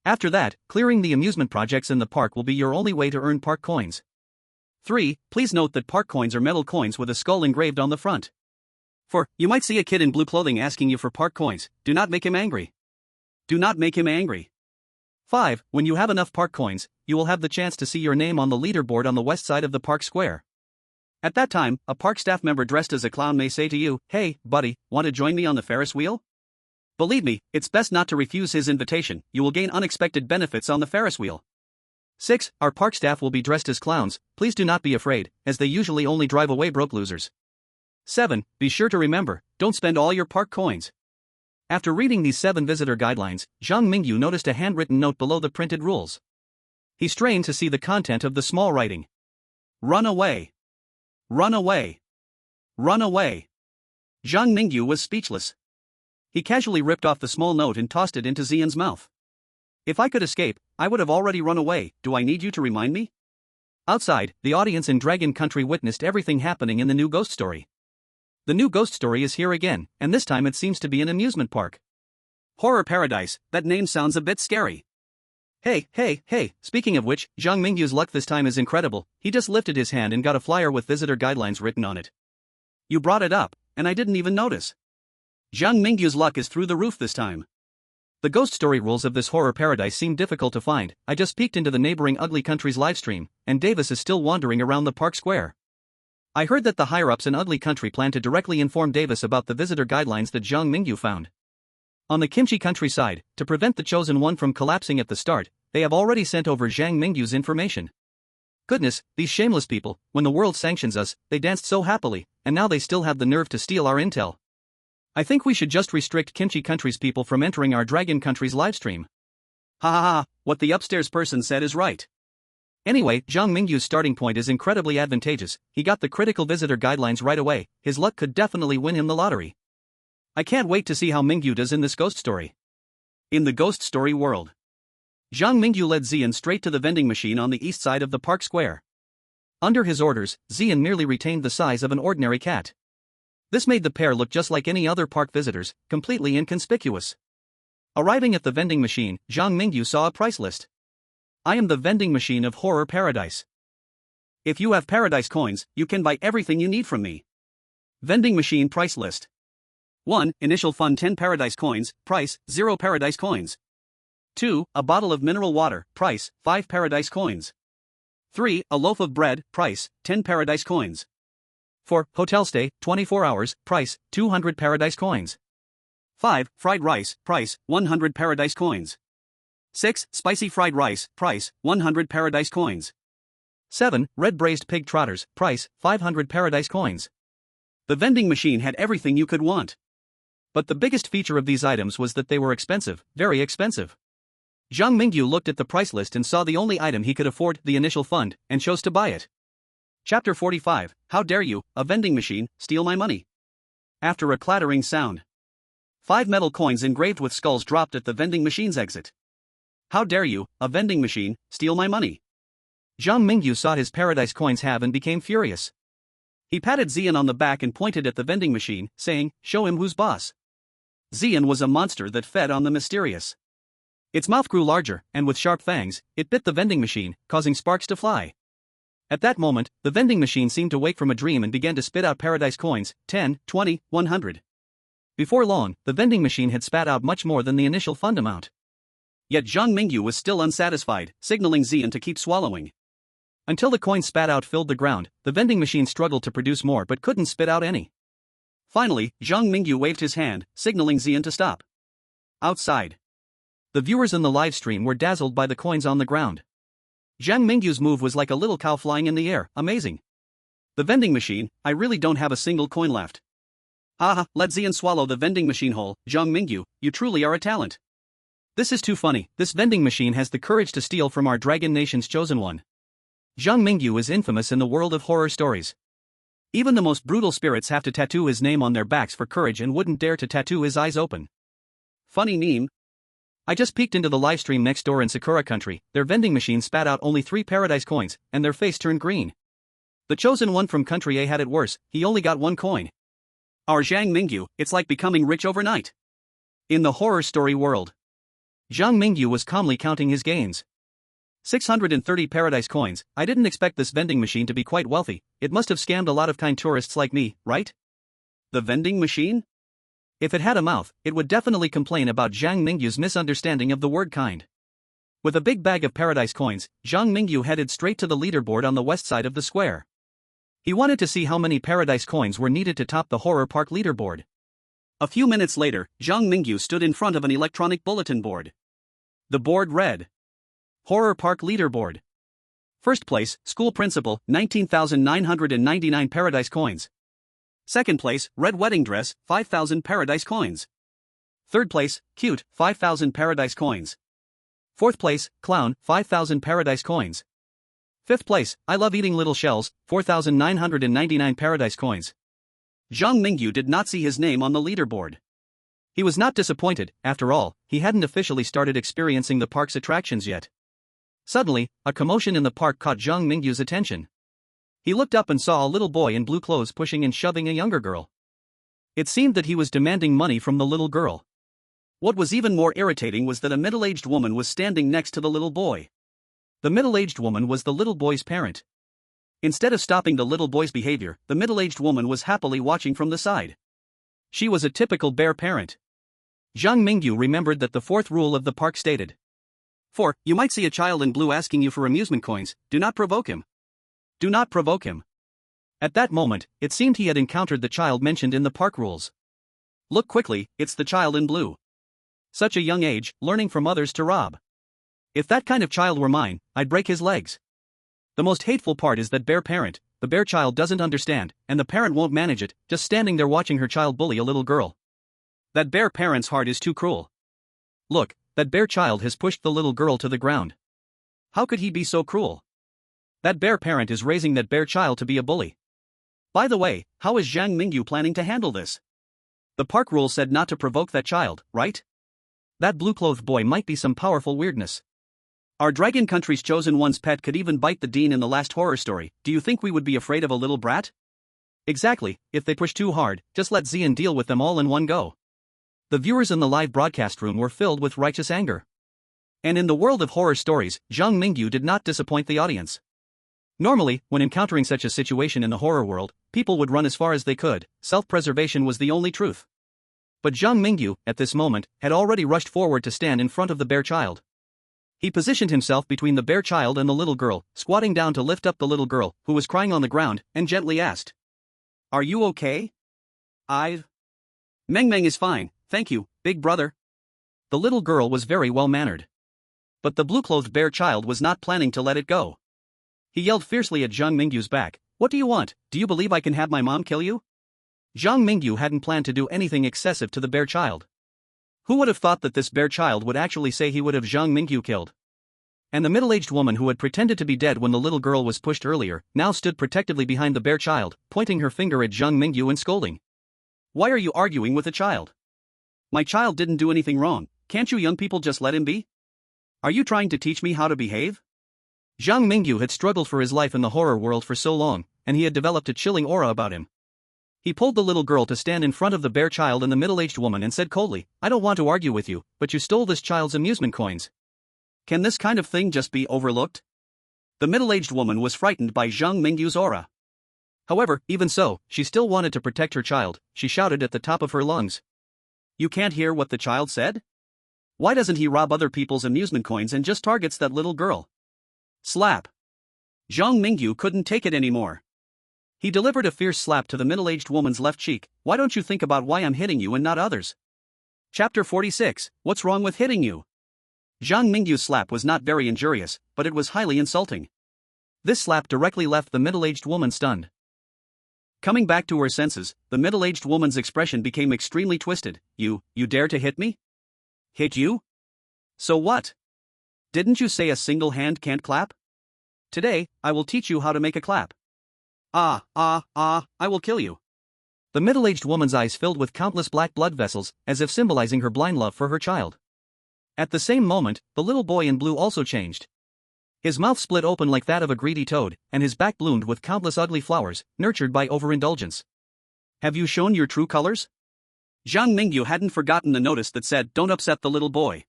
Speaker 1: After that, clearing the amusement projects in the park will be your only way to earn park coins. 3. Please note that park coins are metal coins with a skull engraved on the front. 4. You might see a kid in blue clothing asking you for park coins. Do not make him angry. Do not make him angry. 5. When you have enough park coins, you will have the chance to see your name on the leaderboard on the west side of the park square. At that time, a park staff member dressed as a clown may say to you, "Hey, buddy, want to join me on the Ferris wheel?" Believe me, it's best not to refuse his invitation. You will gain unexpected benefits on the Ferris wheel. 6. Our park staff will be dressed as clowns. Please do not be afraid, as they usually only drive away broke losers. 7. Be sure to remember, don't spend all your park coins. After reading these 7 visitor guidelines, Zhang Mingyu noticed a handwritten note below the printed rules. He strained to see the content of the small writing. Run away. Run away. Run away. Zhang Mingyu was speechless. He casually ripped off the small note and tossed it into Xian's mouth. If I could escape, I would have already run away. Do I need you to remind me? Outside, the audience in Dragon Country witnessed everything happening in the new ghost story. The new ghost story is here again, and this time it seems to be an amusement park. Horror Paradise, that name sounds a bit scary. Hey, speaking of which, Zhang Mingyu's luck this time is incredible. He just lifted his hand and got a flyer with visitor guidelines written on it. You brought it up, and I didn't even notice. Zhang Mingyu's luck is through the roof this time. The ghost story rules of this Horror Paradise seem difficult to find. I just peeked into the neighboring Ugly Country's livestream, and Davis is still wandering around the park square. I heard that the higher-ups in Ugly Country plan to directly inform Davis about the visitor guidelines that Zhang Mingyu found. On the Kimchi countryside, to prevent the Chosen One from collapsing at the start, they have already sent over Zhang Mingyu's information. Goodness, these shameless people, when the world sanctions us, they danced so happily, and now they still have the nerve to steal our intel. I think we should just restrict Kimchi Country's people from entering our Dragon Country's livestream. Ha, what the upstairs person said is right. Anyway, Zhang Mingyu's starting point is incredibly advantageous. He got the critical visitor guidelines right away. His luck could definitely win him the lottery. I can't wait to see how Mingyu does in this ghost story. In the ghost story world, Zhang Mingyu led Xian straight to the vending machine on the east side of the park square. Under his orders, Xian merely retained the size of an ordinary cat. This made the pair look just like any other park visitors, completely inconspicuous. Arriving at the vending machine, Zhang Mingyu saw a price list. I am the vending machine of Horror Paradise. If you have Paradise coins, you can buy everything you need from me. Vending machine price list. 1. Initial fund 10 Paradise coins, price 0 Paradise coins. 2. A bottle of mineral water, price 5 Paradise coins. 3. A loaf of bread, price 10 Paradise coins. 4. Hotel stay, 24 hours, price 200 Paradise coins. 5. Fried rice, price 100 Paradise coins. 6. Spicy fried rice, price 100 Paradise coins. 7. Red braised pig trotters, price 500 Paradise coins. The vending machine had everything you could want. But the biggest feature of these items was that they were expensive, very expensive. Zhang Mingyu looked at the price list and saw the only item he could afford, the initial fund, and chose to buy it. Chapter 45, How dare you, a vending machine, steal my money? After a clattering sound, 5 metal coins engraved with skulls dropped at the vending machine's exit. How dare you, a vending machine, steal my money? Zhang Mingyu saw his Paradise coins have and became furious. He patted Xian on the back and pointed at the vending machine, saying, "Show him who's boss." Xian was a monster that fed on the mysterious. Its mouth grew larger, and with sharp fangs, it bit the vending machine, causing sparks to fly. At that moment, the vending machine seemed to wake from a dream and began to spit out paradise coins, 10, 20, 100. Before long, the vending machine had spat out much more than the initial fund amount. Yet Zhang Mingyu was still unsatisfied, signaling Xian to keep swallowing. Until the coins spat out filled the ground, the vending machine struggled to produce more but couldn't spit out any. Finally, Zhang Mingyu waved his hand, signaling Xian to stop. Outside. The viewers in the live stream were dazzled by the coins on the ground. Zhang Mingyu's move was like a little cow flying in the air, amazing. The vending machine, I really don't have a single coin left. Haha, let Xian swallow the vending machine whole. Zhang Mingyu, you truly are a talent. This is too funny, this vending machine has the courage to steal from our Dragon Nation's chosen one. Zhang Mingyu is infamous in the world of horror stories. Even the most brutal spirits have to tattoo his name on their backs for courage and wouldn't dare to tattoo his eyes open. Funny meme. I just peeked into the livestream next door in Sakura country, their vending machine spat out only 3 paradise coins, and their face turned green. The chosen one from country A had it worse, he only got 1 coin. Our Zhang Mingyu, it's like becoming rich overnight. In the horror story world, Zhang Mingyu was calmly counting his gains. 630 paradise coins, I didn't expect this vending machine to be quite wealthy, it must have scammed a lot of kind tourists like me, right? The vending machine? If it had a mouth, it would definitely complain about Zhang Mingyu's misunderstanding of the word kind. With a big bag of paradise coins, Zhang Mingyu headed straight to the leaderboard on the west side of the square. He wanted to see how many paradise coins were needed to top the horror park leaderboard. A few minutes later, Zhang Mingyu stood in front of an electronic bulletin board. The board read: Horror Park Leaderboard. First place, School Principal, 19,999 paradise coins. Second place, Red Wedding Dress, 5,000 paradise coins. Third place, Cute, 5,000 paradise coins. Fourth place, Clown, 5,000 paradise coins. Fifth place, I Love Eating Little Shells, 4,999 paradise coins. Zhang Mingyu did not see his name on the leaderboard. He was not disappointed, after all, he hadn't officially started experiencing the park's attractions yet. Suddenly, a commotion in the park caught Zhang Mingyu's attention. He looked up and saw a little boy in blue clothes pushing and shoving a younger girl. It seemed that he was demanding money from the little girl. What was even more irritating was that a middle-aged woman was standing next to the little boy. The middle-aged woman was the little boy's parent. Instead of stopping the little boy's behavior, the middle-aged woman was happily watching from the side. She was a typical bear parent. Zhang Mingyu remembered that the 4th rule of the park stated: 4. You might see a child in blue asking you for amusement coins, do not provoke him. Do not provoke him. At that moment, it seemed he had encountered the child mentioned in the park rules. Look quickly, it's the child in blue. Such a young age, learning from others to rob. If that kind of child were mine, I'd break his legs. The most hateful part is that bear parent, the bear child doesn't understand, and the parent won't manage it, just standing there watching her child bully a little girl. That bear parent's heart is too cruel. Look, that bear child has pushed the little girl to the ground. How could he be so cruel? That bear parent is raising that bear child to be a bully. By the way, how is Zhang Mingyu planning to handle this? The park rule said not to provoke that child, right? That blue-clothed boy might be some powerful weirdness. Our Dragon Country's chosen one's pet could even bite the dean in the last horror story. Do you think we would be afraid of a little brat? Exactly, if they push too hard, just let Xian deal with them all in one go. The viewers in the live broadcast room were filled with righteous anger. And in the world of horror stories, Zhang Mingyu did not disappoint the audience. Normally, when encountering such a situation in the horror world, people would run as far as they could, self-preservation was the only truth. But Zhang Mingyu, at this moment, had already rushed forward to stand in front of the bear child. He positioned himself between the bear child and the little girl, squatting down to lift up the little girl, who was crying on the ground, and gently asked, "Are you okay?" Meng is fine, thank you, big brother." The little girl was very well-mannered. But the blue-clothed bear child was not planning to let it go. He yelled fiercely at Zhang Mingyu's back, "What do you want? Do you believe I can have my mom kill you?" Zhang Mingyu hadn't planned to do anything excessive to the bear child. Who would have thought that this bear child would actually say he would have Zhang Mingyu killed? And the middle-aged woman who had pretended to be dead when the little girl was pushed earlier, now stood protectively behind the bear child, pointing her finger at Zhang Mingyu and scolding. "Why are you arguing with a child? My child didn't do anything wrong, can't you young people just let him be? Are you trying to teach me how to behave?" Zhang Mingyu had struggled for his life in the horror world for so long, and he had developed a chilling aura about him. He pulled the little girl to stand in front of the bare child and the middle-aged woman and said coldly, "I don't want to argue with you, but you stole this child's amusement coins. Can this kind of thing just be overlooked?" The middle-aged woman was frightened by Zhang Mingyu's aura. However, even so, she still wanted to protect her child. She shouted at the top of her lungs. "You can't hear what the child said? Why doesn't he rob other people's amusement coins and just targets that little girl?" Slap. Zhang Mingyu couldn't take it anymore. He delivered a fierce slap to the middle-aged woman's left cheek. "Why don't you think about why I'm hitting you and not others?" Chapter 46, What's Wrong with Hitting You? Zhang Mingyu's slap was not very injurious, but it was highly insulting. This slap directly left the middle-aged woman stunned. Coming back to her senses, the middle-aged woman's expression became extremely twisted. You dare to hit me? Hit you? So what? Didn't you say a single hand can't clap? Today, I will teach you how to make a clap. I will kill you. The middle-aged woman's eyes filled with countless black blood vessels, as if symbolizing her blind love for her child. At the same moment, the little boy in blue also changed. His mouth split open like that of a greedy toad, and his back bloomed with countless ugly flowers, nurtured by overindulgence. Have you shown your true colors? Zhang Mingyu hadn't forgotten the notice that said, "Don't upset the little boy."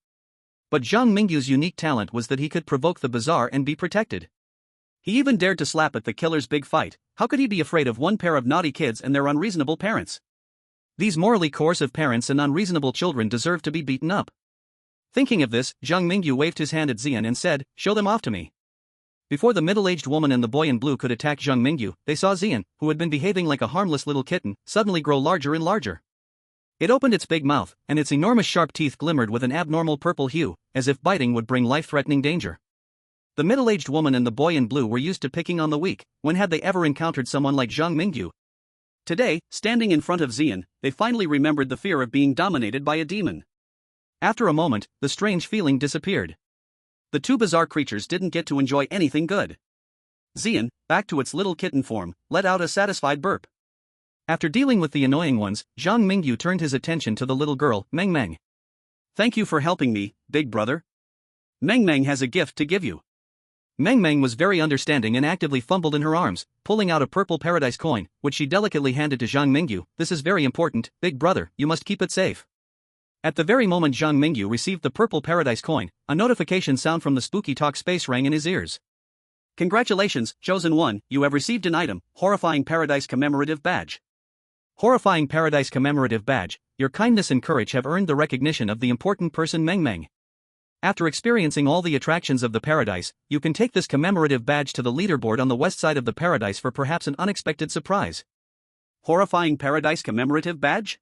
Speaker 1: But Zhang Mingyu's unique talent was that he could provoke the bizarre and be protected. He even dared to slap at the killer's big fight. How could he be afraid of one pair of naughty kids and their unreasonable parents? These morally coercive parents and unreasonable children deserve to be beaten up. Thinking of this, Zhang Mingyu waved his hand at Xian and said, "Show them off to me." Before the middle-aged woman and the boy in blue could attack Zhang Mingyu, they saw Xian, who had been behaving like a harmless little kitten, suddenly grow larger and larger. It opened its big mouth, and its enormous sharp teeth glimmered with an abnormal purple hue, as if biting would bring life-threatening danger. The middle-aged woman and the boy in blue were used to picking on the weak. When had they ever encountered someone like Zhang Mingyu? Today, standing in front of Xian, they finally remembered the fear of being dominated by a demon. After a moment, the strange feeling disappeared. The two bizarre creatures didn't get to enjoy anything good. Xian, back to its little kitten form, let out a satisfied burp. After dealing with the annoying ones, Zhang Mingyu turned his attention to the little girl, Meng Meng. "Thank you for helping me, big brother. Meng Meng has a gift to give you." Meng Meng was very understanding and actively fumbled in her arms, pulling out a purple paradise coin, which she delicately handed to Zhang Mingyu. "This is very important, big brother, you must keep it safe." At the very moment Zhang Mingyu received the purple paradise coin, a notification sound from the spooky talk space rang in his ears. "Congratulations, Chosen One, you have received an item, Horrifying Paradise Commemorative Badge. Horrifying Paradise Commemorative Badge, your kindness and courage have earned the recognition of the important person Meng Meng. After experiencing all the attractions of the paradise, you can take this commemorative badge to the leaderboard on the west side of the paradise for perhaps an unexpected surprise." Horrifying Paradise Commemorative Badge?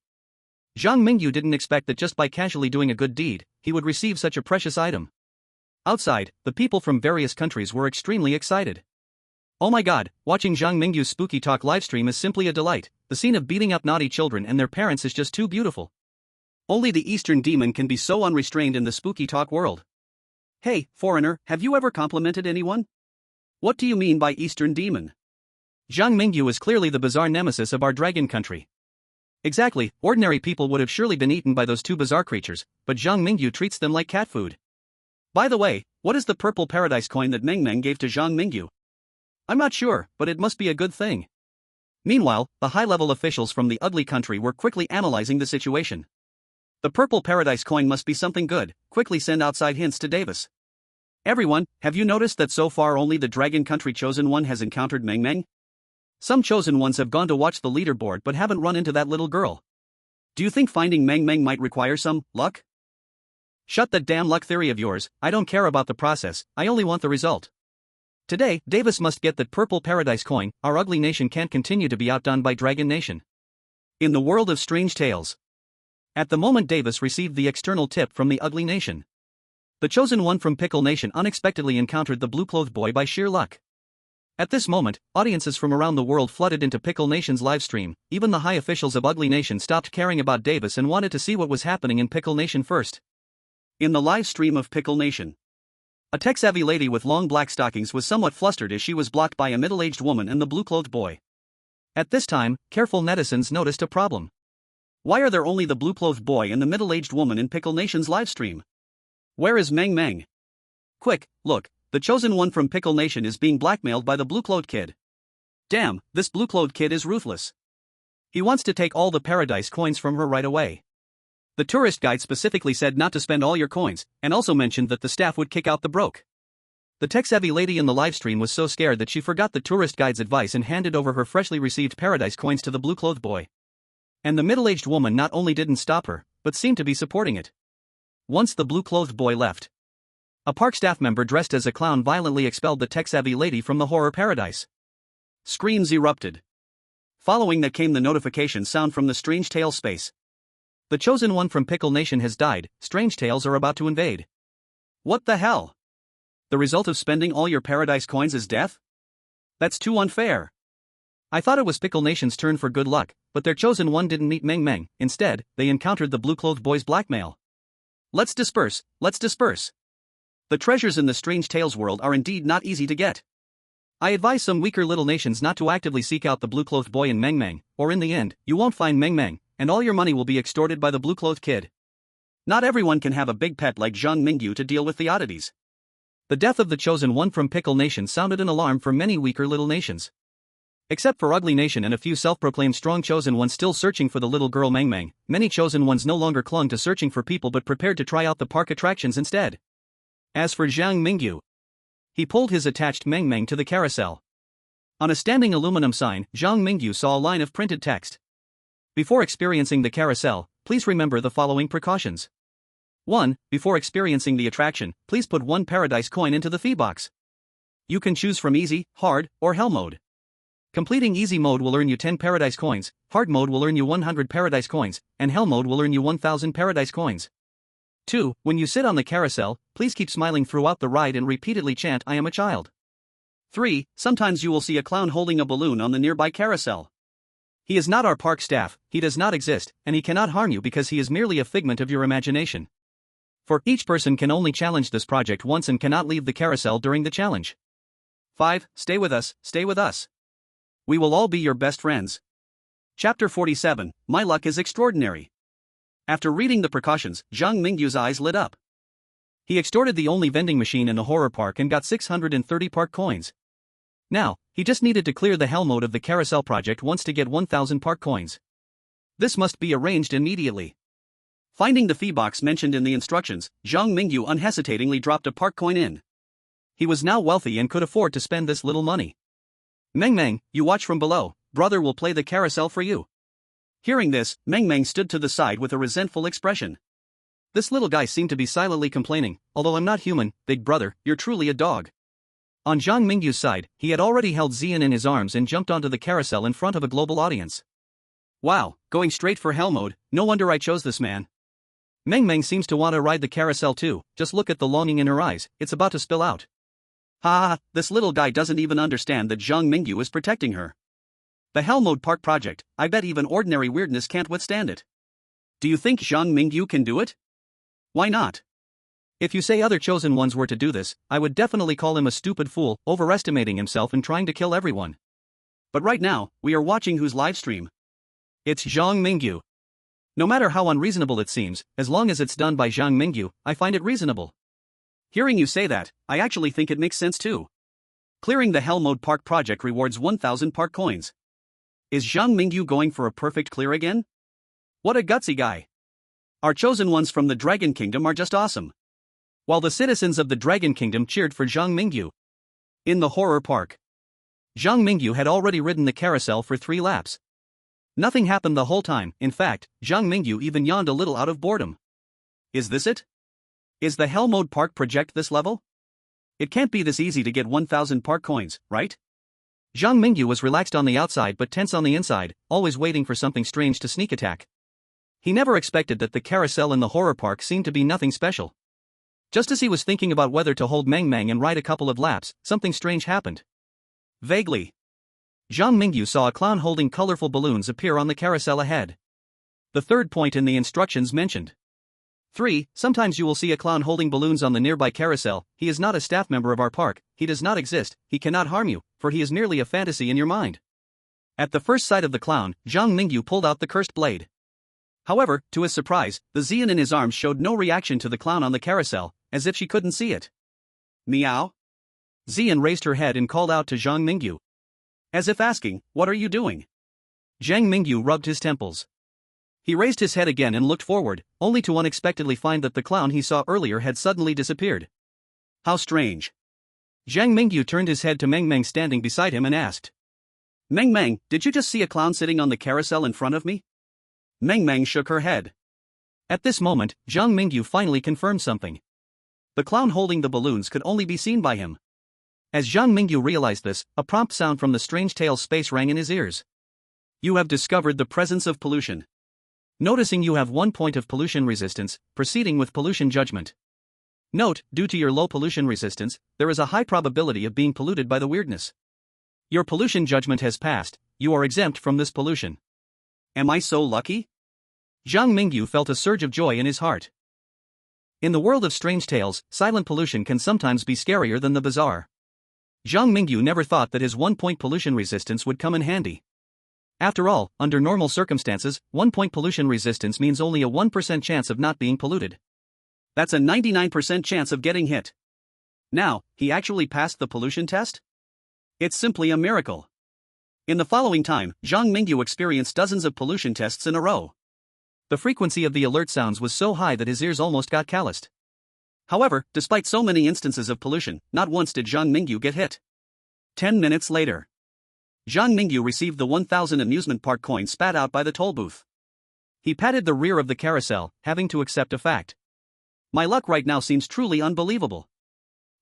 Speaker 1: Zhang Mingyu didn't expect that just by casually doing a good deed, he would receive such a precious item. Outside, the people from various countries were extremely excited. Oh my god, watching Zhang Mingyu's spooky talk livestream is simply a delight. The scene of beating up naughty children and their parents is just too beautiful. Only the Eastern demon can be so unrestrained in the spooky talk world. Hey, foreigner, have you ever complimented anyone? What do you mean by Eastern demon? Zhang Mingyu is clearly the bizarre nemesis of our dragon country. Exactly, ordinary people would have surely been eaten by those two bizarre creatures, but Zhang Mingyu treats them like cat food. By the way, what is the purple paradise coin that Meng Meng gave to Zhang Mingyu? I'm not sure, but it must be a good thing. Meanwhile, the high-level officials from the ugly country were quickly analyzing the situation. The purple paradise coin must be something good. Quickly send outside hints to Davis. Everyone, have you noticed that so far only the Dragon Country Chosen One has encountered Meng Meng? Some Chosen Ones have gone to watch the leaderboard but haven't run into that little girl. Do you think finding Meng Meng might require some luck? Shut that damn luck theory of yours. I don't care about the process, I only want the result. Today, Davis must get that purple paradise coin. Our ugly nation can't continue to be outdone by Dragon Nation. In the world of strange tales. At the moment Davis received the external tip from the ugly nation. The Chosen One from Pickle Nation unexpectedly encountered the blue-clothed boy by sheer luck. At this moment, audiences from around the world flooded into Pickle Nation's livestream. Even the high officials of Ugly Nation stopped caring about Davis and wanted to see what was happening in Pickle Nation first. In the live stream of Pickle Nation, a tech-savvy lady with long black stockings was somewhat flustered as she was blocked by a middle-aged woman and the blue-clothed boy. At this time, careful netizens noticed a problem. Why are there only the blue-clothed boy and the middle-aged woman in Pickle Nation's livestream? Where is Meng Meng? Quick, look, the Chosen One from Pickle Nation is being blackmailed by the blue-clothed kid. Damn, this blue-clothed kid is ruthless. He wants to take all the paradise coins from her right away. The tourist guide specifically said not to spend all your coins, and also mentioned that the staff would kick out the broke. The tech-savvy lady in the livestream was so scared that she forgot the tourist guide's advice and handed over her freshly received paradise coins to the blue-clothed boy. And the middle-aged woman not only didn't stop her, but seemed to be supporting it. Once the blue-clothed boy left, a park staff member dressed as a clown violently expelled the tech-savvy lady from the horror paradise. Screams erupted. Following that came the notification sound from the Strange Tales space. The chosen one from Pickle Nation has died, Strange Tales are about to invade. What the hell? The result of spending all your paradise coins is death? That's too unfair. I thought it was Pickle Nation's turn for good luck, but their chosen one didn't meet Meng Meng. Instead, they encountered the blue-clothed boy's blackmail. Let's disperse, let's disperse. The treasures in the Strange Tales world are indeed not easy to get. I advise some weaker little nations not to actively seek out the blue-clothed boy in Meng Meng, or in the end, you won't find Meng Meng, and all your money will be extorted by the blue-clothed kid. Not everyone can have a big pet like Zhang Mingyu to deal with the oddities. The death of the chosen one from Pickle Nation sounded an alarm for many weaker little nations. Except for Ugly Nation and a few self-proclaimed strong chosen ones still searching for the little girl Meng Meng, many chosen ones no longer clung to searching for people but prepared to try out the park attractions instead. As for Zhang Mingyu, he pulled his attached Meng Meng to the carousel. On a standing aluminum sign, Zhang Mingyu saw a line of printed text. Before experiencing the carousel, please remember the following precautions. 1. Before experiencing the attraction, please put 1 paradise coin into the fee box. You can choose from easy, hard, or hell mode. Completing easy mode will earn you 10 paradise coins, hard mode will earn you 100 paradise coins, and hell mode will earn you 1000 paradise coins. 2. When you sit on the carousel, please keep smiling throughout the ride and repeatedly chant "I am a child." 3. Sometimes you will see a clown holding a balloon on the nearby carousel. He is not our park staff, he does not exist, and he cannot harm you because he is merely a figment of your imagination. For each person can only challenge this project once and cannot leave the carousel during the challenge. 5. Stay with us, stay with us. We will all be your best friends. Chapter 47, My Luck is Extraordinary. After reading the precautions, Zhang Mingyu's eyes lit up. He extorted the only vending machine in the horror park and got 630 park coins. Now, he just needed to clear the hell mode of the carousel project once to get 1000 park coins. This must be arranged immediately. Finding the fee box mentioned in the instructions, Zhang Mingyu unhesitatingly dropped a park coin in. He was now wealthy and could afford to spend this little money. Meng Meng, you watch from below, brother will play the carousel for you. Hearing this, Meng Meng stood to the side with a resentful expression. This little guy seemed to be silently complaining, although I'm not human, big brother, you're truly a dog. On Zhang Mingyu's side, he had already held Xian in his arms and jumped onto the carousel in front of a global audience. Wow, going straight for hell mode, no wonder I chose this man. Meng Meng seems to want to ride the carousel too, just look at the longing in her eyes, it's about to spill out. Ha ha, this little guy doesn't even understand that Zhang Mingyu is protecting her. The Hell Mode Park project, I bet even ordinary weirdness can't withstand it. Do you think Zhang Mingyu can do it? Why not? If you say other chosen ones were to do this, I would definitely call him a stupid fool, overestimating himself and trying to kill everyone. But right now, we are watching whose live stream. It's Zhang Mingyu. No matter how unreasonable it seems, as long as it's done by Zhang Mingyu, I find it reasonable. Hearing you say that, I actually think it makes sense too. Clearing the Hell Mode Park project rewards 1000 park coins. Is Zhang Mingyu going for a perfect clear again? What a gutsy guy. Our chosen ones from the Dragon Kingdom are just awesome. While the citizens of the Dragon Kingdom cheered for Zhang Mingyu. In the horror park, Zhang Mingyu had already ridden the carousel for 3 laps. Nothing happened the whole time, in fact, Zhang Mingyu even yawned a little out of boredom. Is this it? Is the Hell Mode Park project this level? It can't be this easy to get 1000 park coins, right? Zhang Mingyu was relaxed on the outside but tense on the inside, always waiting for something strange to sneak attack. He never expected that the carousel in the horror park seemed to be nothing special. Just as he was thinking about whether to hold Meng Meng and ride a couple of laps, something strange happened. Vaguely, Zhang Mingyu saw a clown holding colorful balloons appear on the carousel ahead. The third point in the instructions mentioned. 3. Sometimes you will see a clown holding balloons on the nearby carousel. He is not a staff member of our park, he does not exist, he cannot harm you, for he is merely a fantasy in your mind. At the first sight of the clown, Zhang Mingyu pulled out the cursed blade. However, to his surprise, the Xian in his arms showed no reaction to the clown on the carousel, as if she couldn't see it. Meow? Xian raised her head and called out to Zhang Mingyu. As if asking, what are you doing? Zhang Mingyu rubbed his temples. He raised his head again and looked forward, only to unexpectedly find that the clown he saw earlier had suddenly disappeared. How strange. Zhang Mingyu turned his head to Meng Meng standing beside him and asked. Meng Meng, did you just see a clown sitting on the carousel in front of me? Meng Meng shook her head. At this moment, Zhang Mingyu finally confirmed something. The clown holding the balloons could only be seen by him. As Zhang Mingyu realized this, a prompt sound from the strange tail's space rang in his ears. You have discovered the presence of pollution. Noticing you have 1 point of pollution resistance, proceeding with pollution judgment. Note, due to your low pollution resistance, there is a high probability of being polluted by the weirdness. Your pollution judgment has passed, you are exempt from this pollution. Am I so lucky? Zhang Mingyu felt a surge of joy in his heart. In the world of strange tales, silent pollution can sometimes be scarier than the bizarre. Zhang Mingyu never thought that his 1 point pollution resistance would come in handy. After all, under normal circumstances, 1 point pollution resistance means only a 1% chance of not being polluted. That's a 99% chance of getting hit. Now, he actually passed the pollution test? It's simply a miracle. In the following time, Zhang Mingyu experienced dozens of pollution tests in a row. The frequency of the alert sounds was so high that his ears almost got calloused. However, despite so many instances of pollution, not once did Zhang Mingyu get hit. 10 minutes later, Zhang Mingyu received the 1,000 amusement park coin spat out by the toll booth. He patted the rear of the carousel, having to accept a fact. My luck right now seems truly unbelievable.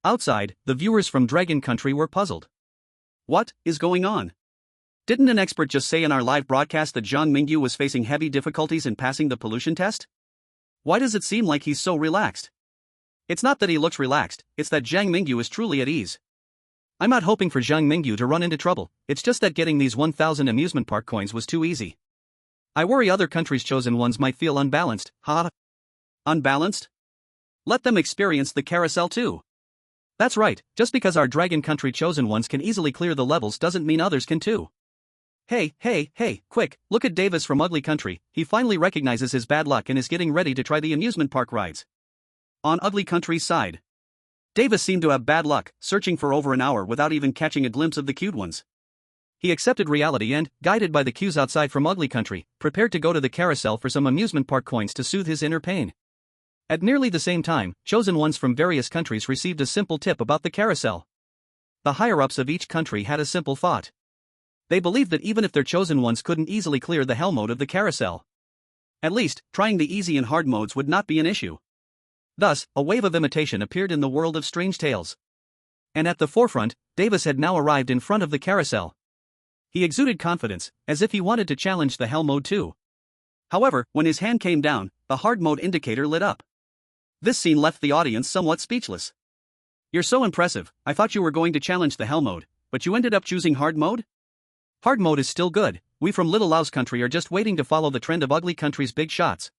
Speaker 1: Outside, the viewers from Dragon Country were puzzled. What is going on? Didn't an expert just say in our live broadcast that Zhang Mingyu was facing heavy difficulties in passing the pollution test? Why does it seem like he's so relaxed? It's not that he looks relaxed, it's that Zhang Mingyu is truly at ease. I'm not hoping for Zhang Mingyu to run into trouble, it's just that getting these 1,000 amusement park coins was too easy. I worry other countries' chosen ones might feel unbalanced, huh? Unbalanced? Let them experience the carousel too. That's right, just because our Dragon Country chosen ones can easily clear the levels doesn't mean others can too. Hey, quick, look at Davis from Ugly Country, he finally recognizes his bad luck and is getting ready to try the amusement park rides. On Ugly Country's side, Davis seemed to have bad luck, searching for over an hour without even catching a glimpse of the cute ones. He accepted reality and, guided by the cues outside from Ugly Country, prepared to go to the carousel for some amusement park coins to soothe his inner pain. At nearly the same time, chosen ones from various countries received a simple tip about the carousel. The higher-ups of each country had a simple thought. They believed that even if their chosen ones couldn't easily clear the hell mode of the carousel, at least, trying the easy and hard modes would not be an issue. Thus, a wave of imitation appeared in the world of strange tales. And at the forefront, Davis had now arrived in front of the carousel. He exuded confidence, as if he wanted to challenge the hell mode too. However, when his hand came down, the hard mode indicator lit up. This scene left the audience somewhat speechless. You're so impressive, I thought you were going to challenge the hell mode, but you ended up choosing hard mode? Hard mode is still good, we from Little Laos Country are just waiting to follow the trend of Ugly Country's big shots.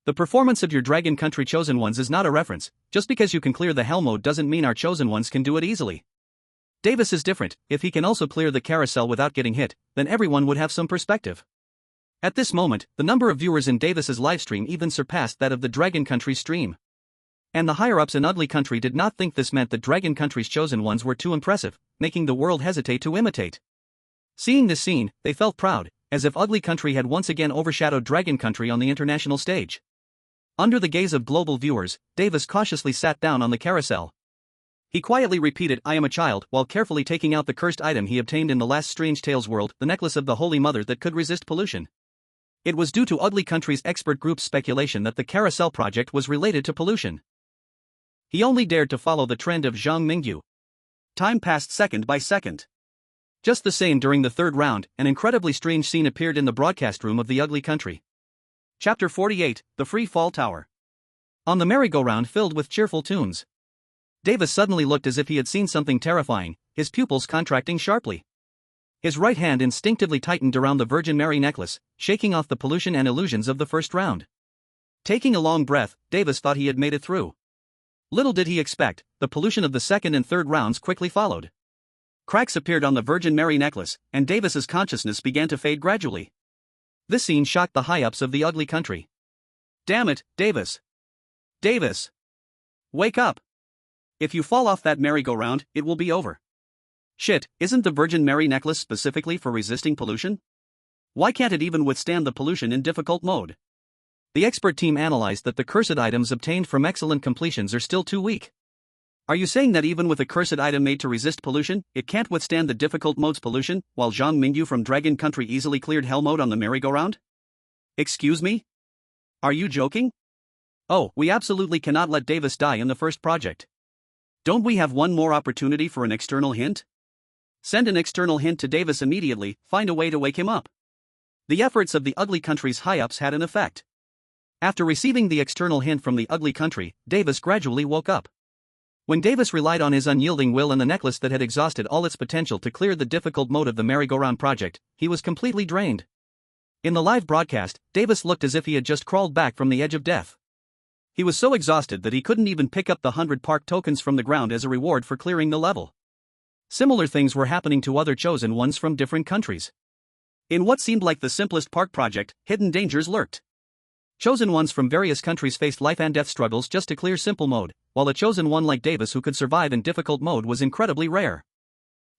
Speaker 1: The performance of your Dragon Country chosen ones is not a reference, just because you can clear the hell mode doesn't mean our chosen ones can do it easily. Davis is different, if he can also clear the carousel without getting hit, then everyone would have some perspective. At this moment, the number of viewers in Davis's livestream even surpassed that of the Dragon Country stream. And the higher-ups in Ugly Country did not think this meant that Dragon Country's chosen ones were too impressive, making the world hesitate to imitate. Seeing this scene, they felt proud, as if Ugly Country had once again overshadowed Dragon Country on the international stage. Under the gaze of global viewers, Davis cautiously sat down on the carousel. He quietly repeated, I am a child, while carefully taking out the cursed item he obtained in the last Strange Tales world, the necklace of the Holy Mother that could resist pollution. It was due to Ugly Country's expert group's speculation that the carousel project was related to pollution. He only dared to follow the trend of Zhang Mingyu. Time passed second by second. Just the same during the third round, an incredibly strange scene appeared in the broadcast room of the Ugly Country. Chapter 48, The Free Fall Tower. On the merry-go-round filled with cheerful tunes, Davis suddenly looked as if he had seen something terrifying, his pupils contracting sharply. His right hand instinctively tightened around the Virgin Mary necklace, shaking off the pollution and illusions of the first round. Taking a long breath, Davis thought he had made it through. Little did he expect, the pollution of the second and third rounds quickly followed. Cracks appeared on the Virgin Mary necklace, and Davis's consciousness began to fade gradually. This scene shocked the high-ups of the Ugly Country. Damn it, Davis! Davis! Wake up! If you fall off that merry-go-round, it will be over. Shit, isn't the Virgin Mary necklace specifically for resisting pollution? Why can't it even withstand the pollution in difficult mode? The expert team analyzed that the cursed items obtained from excellent completions are still too weak. Are you saying that even with a cursed item made to resist pollution, it can't withstand the difficult mode's pollution, while Zhang Mingyu from Dragon Country easily cleared hell mode on the merry-go-round? Excuse me? Are you joking? Oh, we absolutely cannot let Davis die in the first project. Don't we have one more opportunity for an external hint? Send an external hint to Davis immediately, find a way to wake him up. The efforts of the ugly country's high-ups had an effect. After receiving the external hint from the ugly country, Davis gradually woke up. When Davis relied on his unyielding will and the necklace that had exhausted all its potential to clear the difficult mode of the merry-go-round project, he was completely drained. In the live broadcast, Davis looked as if he had just crawled back from the edge of death. He was so exhausted that he couldn't even pick up the 100 park tokens from the ground as a reward for clearing the level. Similar things were happening to other chosen ones from different countries. In what seemed like the simplest park project, hidden dangers lurked. Chosen ones from various countries faced life and death struggles just to clear simple mode, while a chosen one like Davis who could survive in difficult mode was incredibly rare.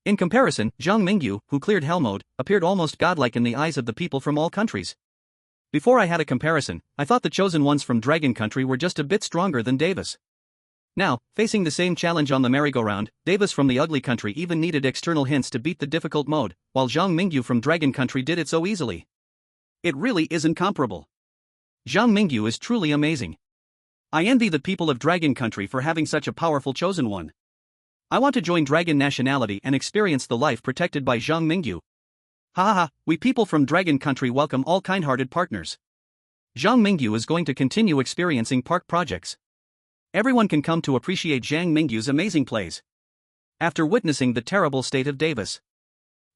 Speaker 1: In comparison, Zhang Mingyu, who cleared hell mode, appeared almost godlike in the eyes of the people from all countries. Before I had a comparison, I thought the chosen ones from Dragon Country were just a bit stronger than Davis. Now, facing the same challenge on the merry-go-round, Davis from the ugly country even needed external hints to beat the difficult mode, while Zhang Mingyu from Dragon Country did it so easily. It really isn't comparable. Zhang Mingyu is truly amazing. I envy the people of Dragon Country for having such a powerful chosen one. I want to join Dragon nationality and experience the life protected by Zhang Mingyu. Ha ha ha, we people from Dragon Country welcome all kind-hearted partners. Zhang Mingyu is going to continue experiencing park projects. Everyone can come to appreciate Zhang Mingyu's amazing plays. After witnessing the terrible state of Davis,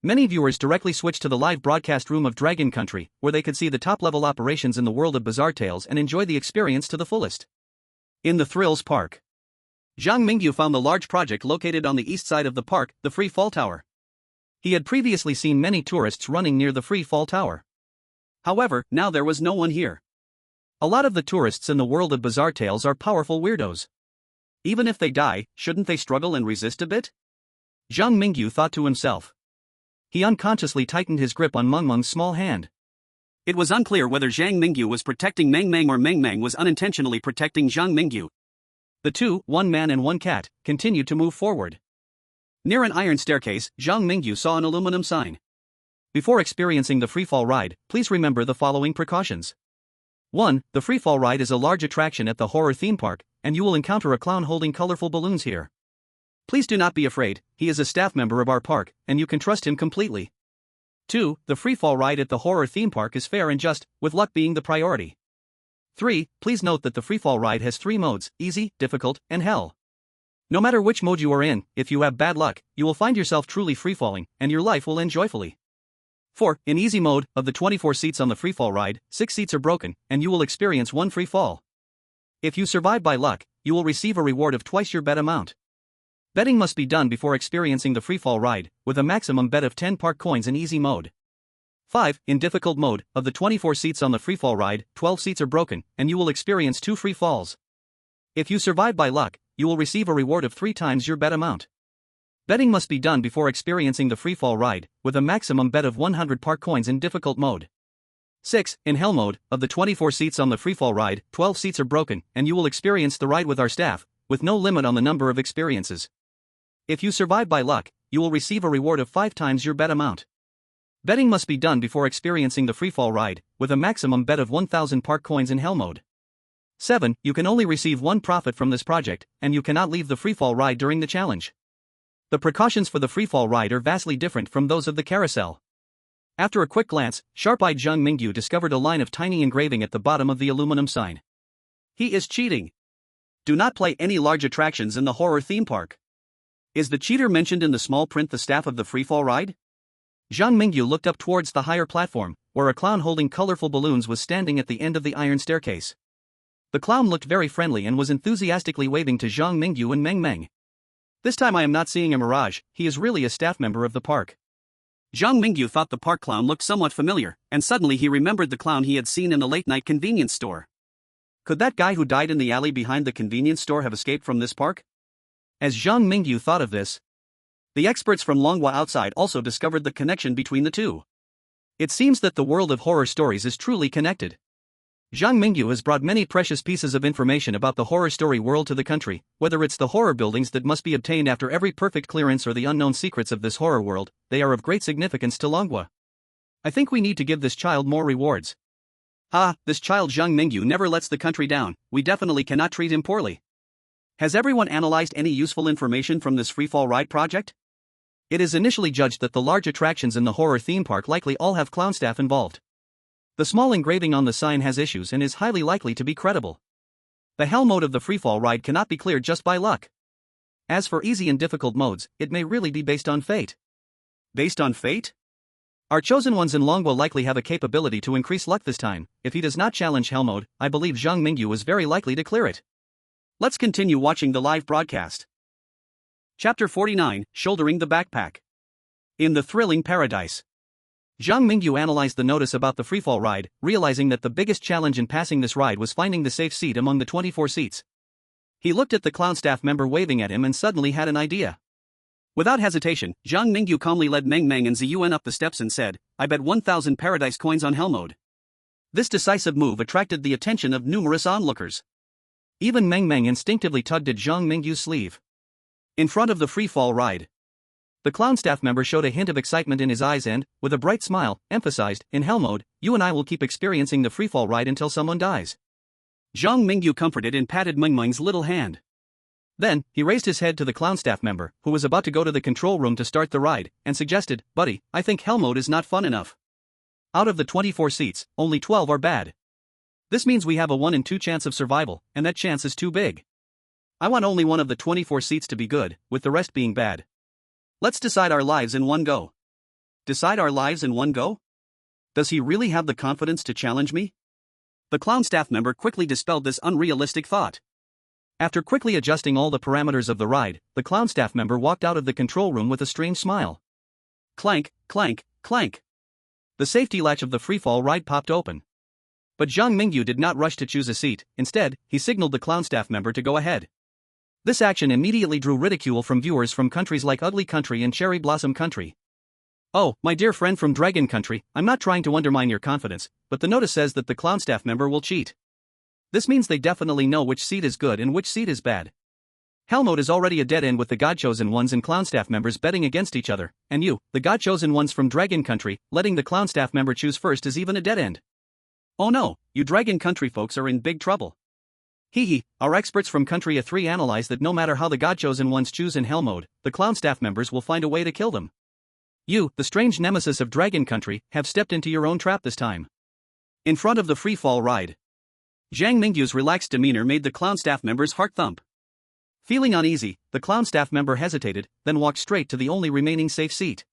Speaker 1: many viewers directly switched to the live broadcast room of Dragon Country, where they could see the top-level operations in the world of Bizarre Tales and enjoy the experience to the fullest. In the Thrills Park, Zhang Mingyu found the large project located on the east side of the park, the Free Fall Tower. He had previously seen many tourists running near the Free Fall Tower. However, now there was no one here. A lot of the tourists in the world of Bizarre Tales are powerful weirdos. Even if they die, shouldn't they struggle and resist a bit? Zhang Mingyu thought to himself. He unconsciously tightened his grip on Meng Meng's small hand. It was unclear whether Zhang Mingyu was protecting Meng Meng or Meng Meng was unintentionally protecting Zhang Mingyu. The two, one man and one cat, continued to move forward. Near an iron staircase, Zhang Mingyu saw an aluminum sign. Before experiencing the freefall ride, please remember the following precautions. 1. The freefall ride is a large attraction at the horror theme park, and you will encounter a clown holding colorful balloons here. Please do not be afraid, he is a staff member of our park, and you can trust him completely. 2. The freefall ride at the horror theme park is fair and just, with luck being the priority. 3. Please note that the freefall ride has 3 modes, easy, difficult, and hell. No matter which mode you are in, if you have bad luck, you will find yourself truly freefalling, and your life will end joyfully. 4. In easy mode, of the 24 seats on the freefall ride, 6 seats are broken, and you will experience 1 free fall. If you survive by luck, you will receive a reward of twice your bet amount. Betting must be done before experiencing the freefall ride, with a maximum bet of 10 park coins in easy mode. 5. In difficult mode, of the 24 seats on the freefall ride, 12 seats are broken, and you will experience 2 free falls. If you survive by luck, you will receive a reward of 3 times your bet amount. Betting must be done before experiencing the freefall ride, with a maximum bet of 100 park coins in difficult mode. 6. In hell mode, of the 24 seats on the freefall ride, 12 seats are broken, and you will experience the ride with our staff, with no limit on the number of experiences. If you survive by luck, you will receive a reward of 5 times your bet amount. Betting must be done before experiencing the freefall ride, with a maximum bet of 1,000 park coins in hell mode. 7. You can only receive 1 profit from this project, and you cannot leave the freefall ride during the challenge. The precautions for the freefall ride are vastly different from those of the carousel. After a quick glance, sharp-eyed Zhang Mingyu discovered a line of tiny engraving at the bottom of the aluminum sign. He is cheating. Do not play any large attractions in the horror theme park. Is the cheater mentioned in the small print the staff of the freefall ride? Zhang Mingyu looked up towards the higher platform, where a clown holding colorful balloons was standing at the end of the iron staircase. The clown looked very friendly and was enthusiastically waving to Zhang Mingyu and Meng Meng. This time I am not seeing a mirage, he is really a staff member of the park. Zhang Mingyu thought the park clown looked somewhat familiar, and suddenly he remembered the clown he had seen in the late-night convenience store. Could that guy who died in the alley behind the convenience store have escaped from this park? As Zhang Mingyu thought of this, the experts from Longhua outside also discovered the connection between the two. It seems that the world of horror stories is truly connected. Zhang Mingyu has brought many precious pieces of information about the horror story world to the country, whether it's the horror buildings that must be obtained after every perfect clearance or the unknown secrets of this horror world. They are of great significance to manhwa. I think we need to give this child more rewards. This child Zhang Mingyu never lets the country down. We definitely cannot treat him poorly. Has everyone analyzed any useful information from this freefall ride project? It is initially judged that the large attractions in the horror theme park likely all have clown staff involved. The small engraving on the sign has issues and is highly likely to be credible. The hell mode of the freefall ride cannot be cleared just by luck. As for easy and difficult modes, it may really be based on fate. Based on fate? Our chosen ones in Longwa likely have a capability to increase luck this time. If he does not challenge hell mode, I believe Zhang Mingyu is very likely to clear it. Let's continue watching the live broadcast. Chapter 49, Shouldering the Backpack. In the Thrilling Paradise. Zhang Mingyu analyzed the notice about the freefall ride, realizing that the biggest challenge in passing this ride was finding the safe seat among the 24 seats. He looked at the clown staff member waving at him and suddenly had an idea. Without hesitation, Zhang Mingyu calmly led Meng Meng and Ziyuan up the steps and said, "I bet 1,000 paradise coins on hell mode." This decisive move attracted the attention of numerous onlookers. Even Meng Meng instinctively tugged at Zhang Mingyu's sleeve. In front of the freefall ride, the clown staff member showed a hint of excitement in his eyes and, with a bright smile, emphasized, "In hell mode, you and I will keep experiencing the freefall ride until someone dies." Zhang Mingyu comforted and patted Meng Meng's little hand. Then, he raised his head to the clown staff member, who was about to go to the control room to start the ride, and suggested, "Buddy, I think hell mode is not fun enough. Out of the 24 seats, only 12 are bad. This means we have a 1 in 2 chance of survival, and that chance is too big. I want only one of the 24 seats to be good, with the rest being bad. Let's decide our lives in one go." Decide our lives in one go? Does he really have the confidence to challenge me? The clown staff member quickly dispelled this unrealistic thought. After quickly adjusting all the parameters of the ride, the clown staff member walked out of the control room with a strange smile. Clank, clank, clank. The safety latch of the freefall ride popped open. But Zhang Mingyu did not rush to choose a seat. Instead, he signaled the clown staff member to go ahead. This action immediately drew ridicule from viewers from countries like Ugly Country and Cherry Blossom Country. "Oh, my dear friend from Dragon Country, I'm not trying to undermine your confidence, but the notice says that the clown staff member will cheat. This means they definitely know which seat is good and which seat is bad. Hell mode is already a dead end with the God-chosen ones and clown staff members betting against each other, and you, the God-chosen ones from Dragon Country, letting the clown staff member choose first is even a dead end. Oh no, you Dragon Country folks are in big trouble. Hee, our experts from Country A3 analyze that no matter how the God-chosen ones choose in hell mode, the clown staff members will find a way to kill them. You, the strange nemesis of Dragon Country, have stepped into your own trap this time." In front of the freefall ride, Zhang Mingyu's relaxed demeanor made the clown staff member's heart thump. Feeling uneasy, the clown staff member hesitated, then walked straight to the only remaining safe seat.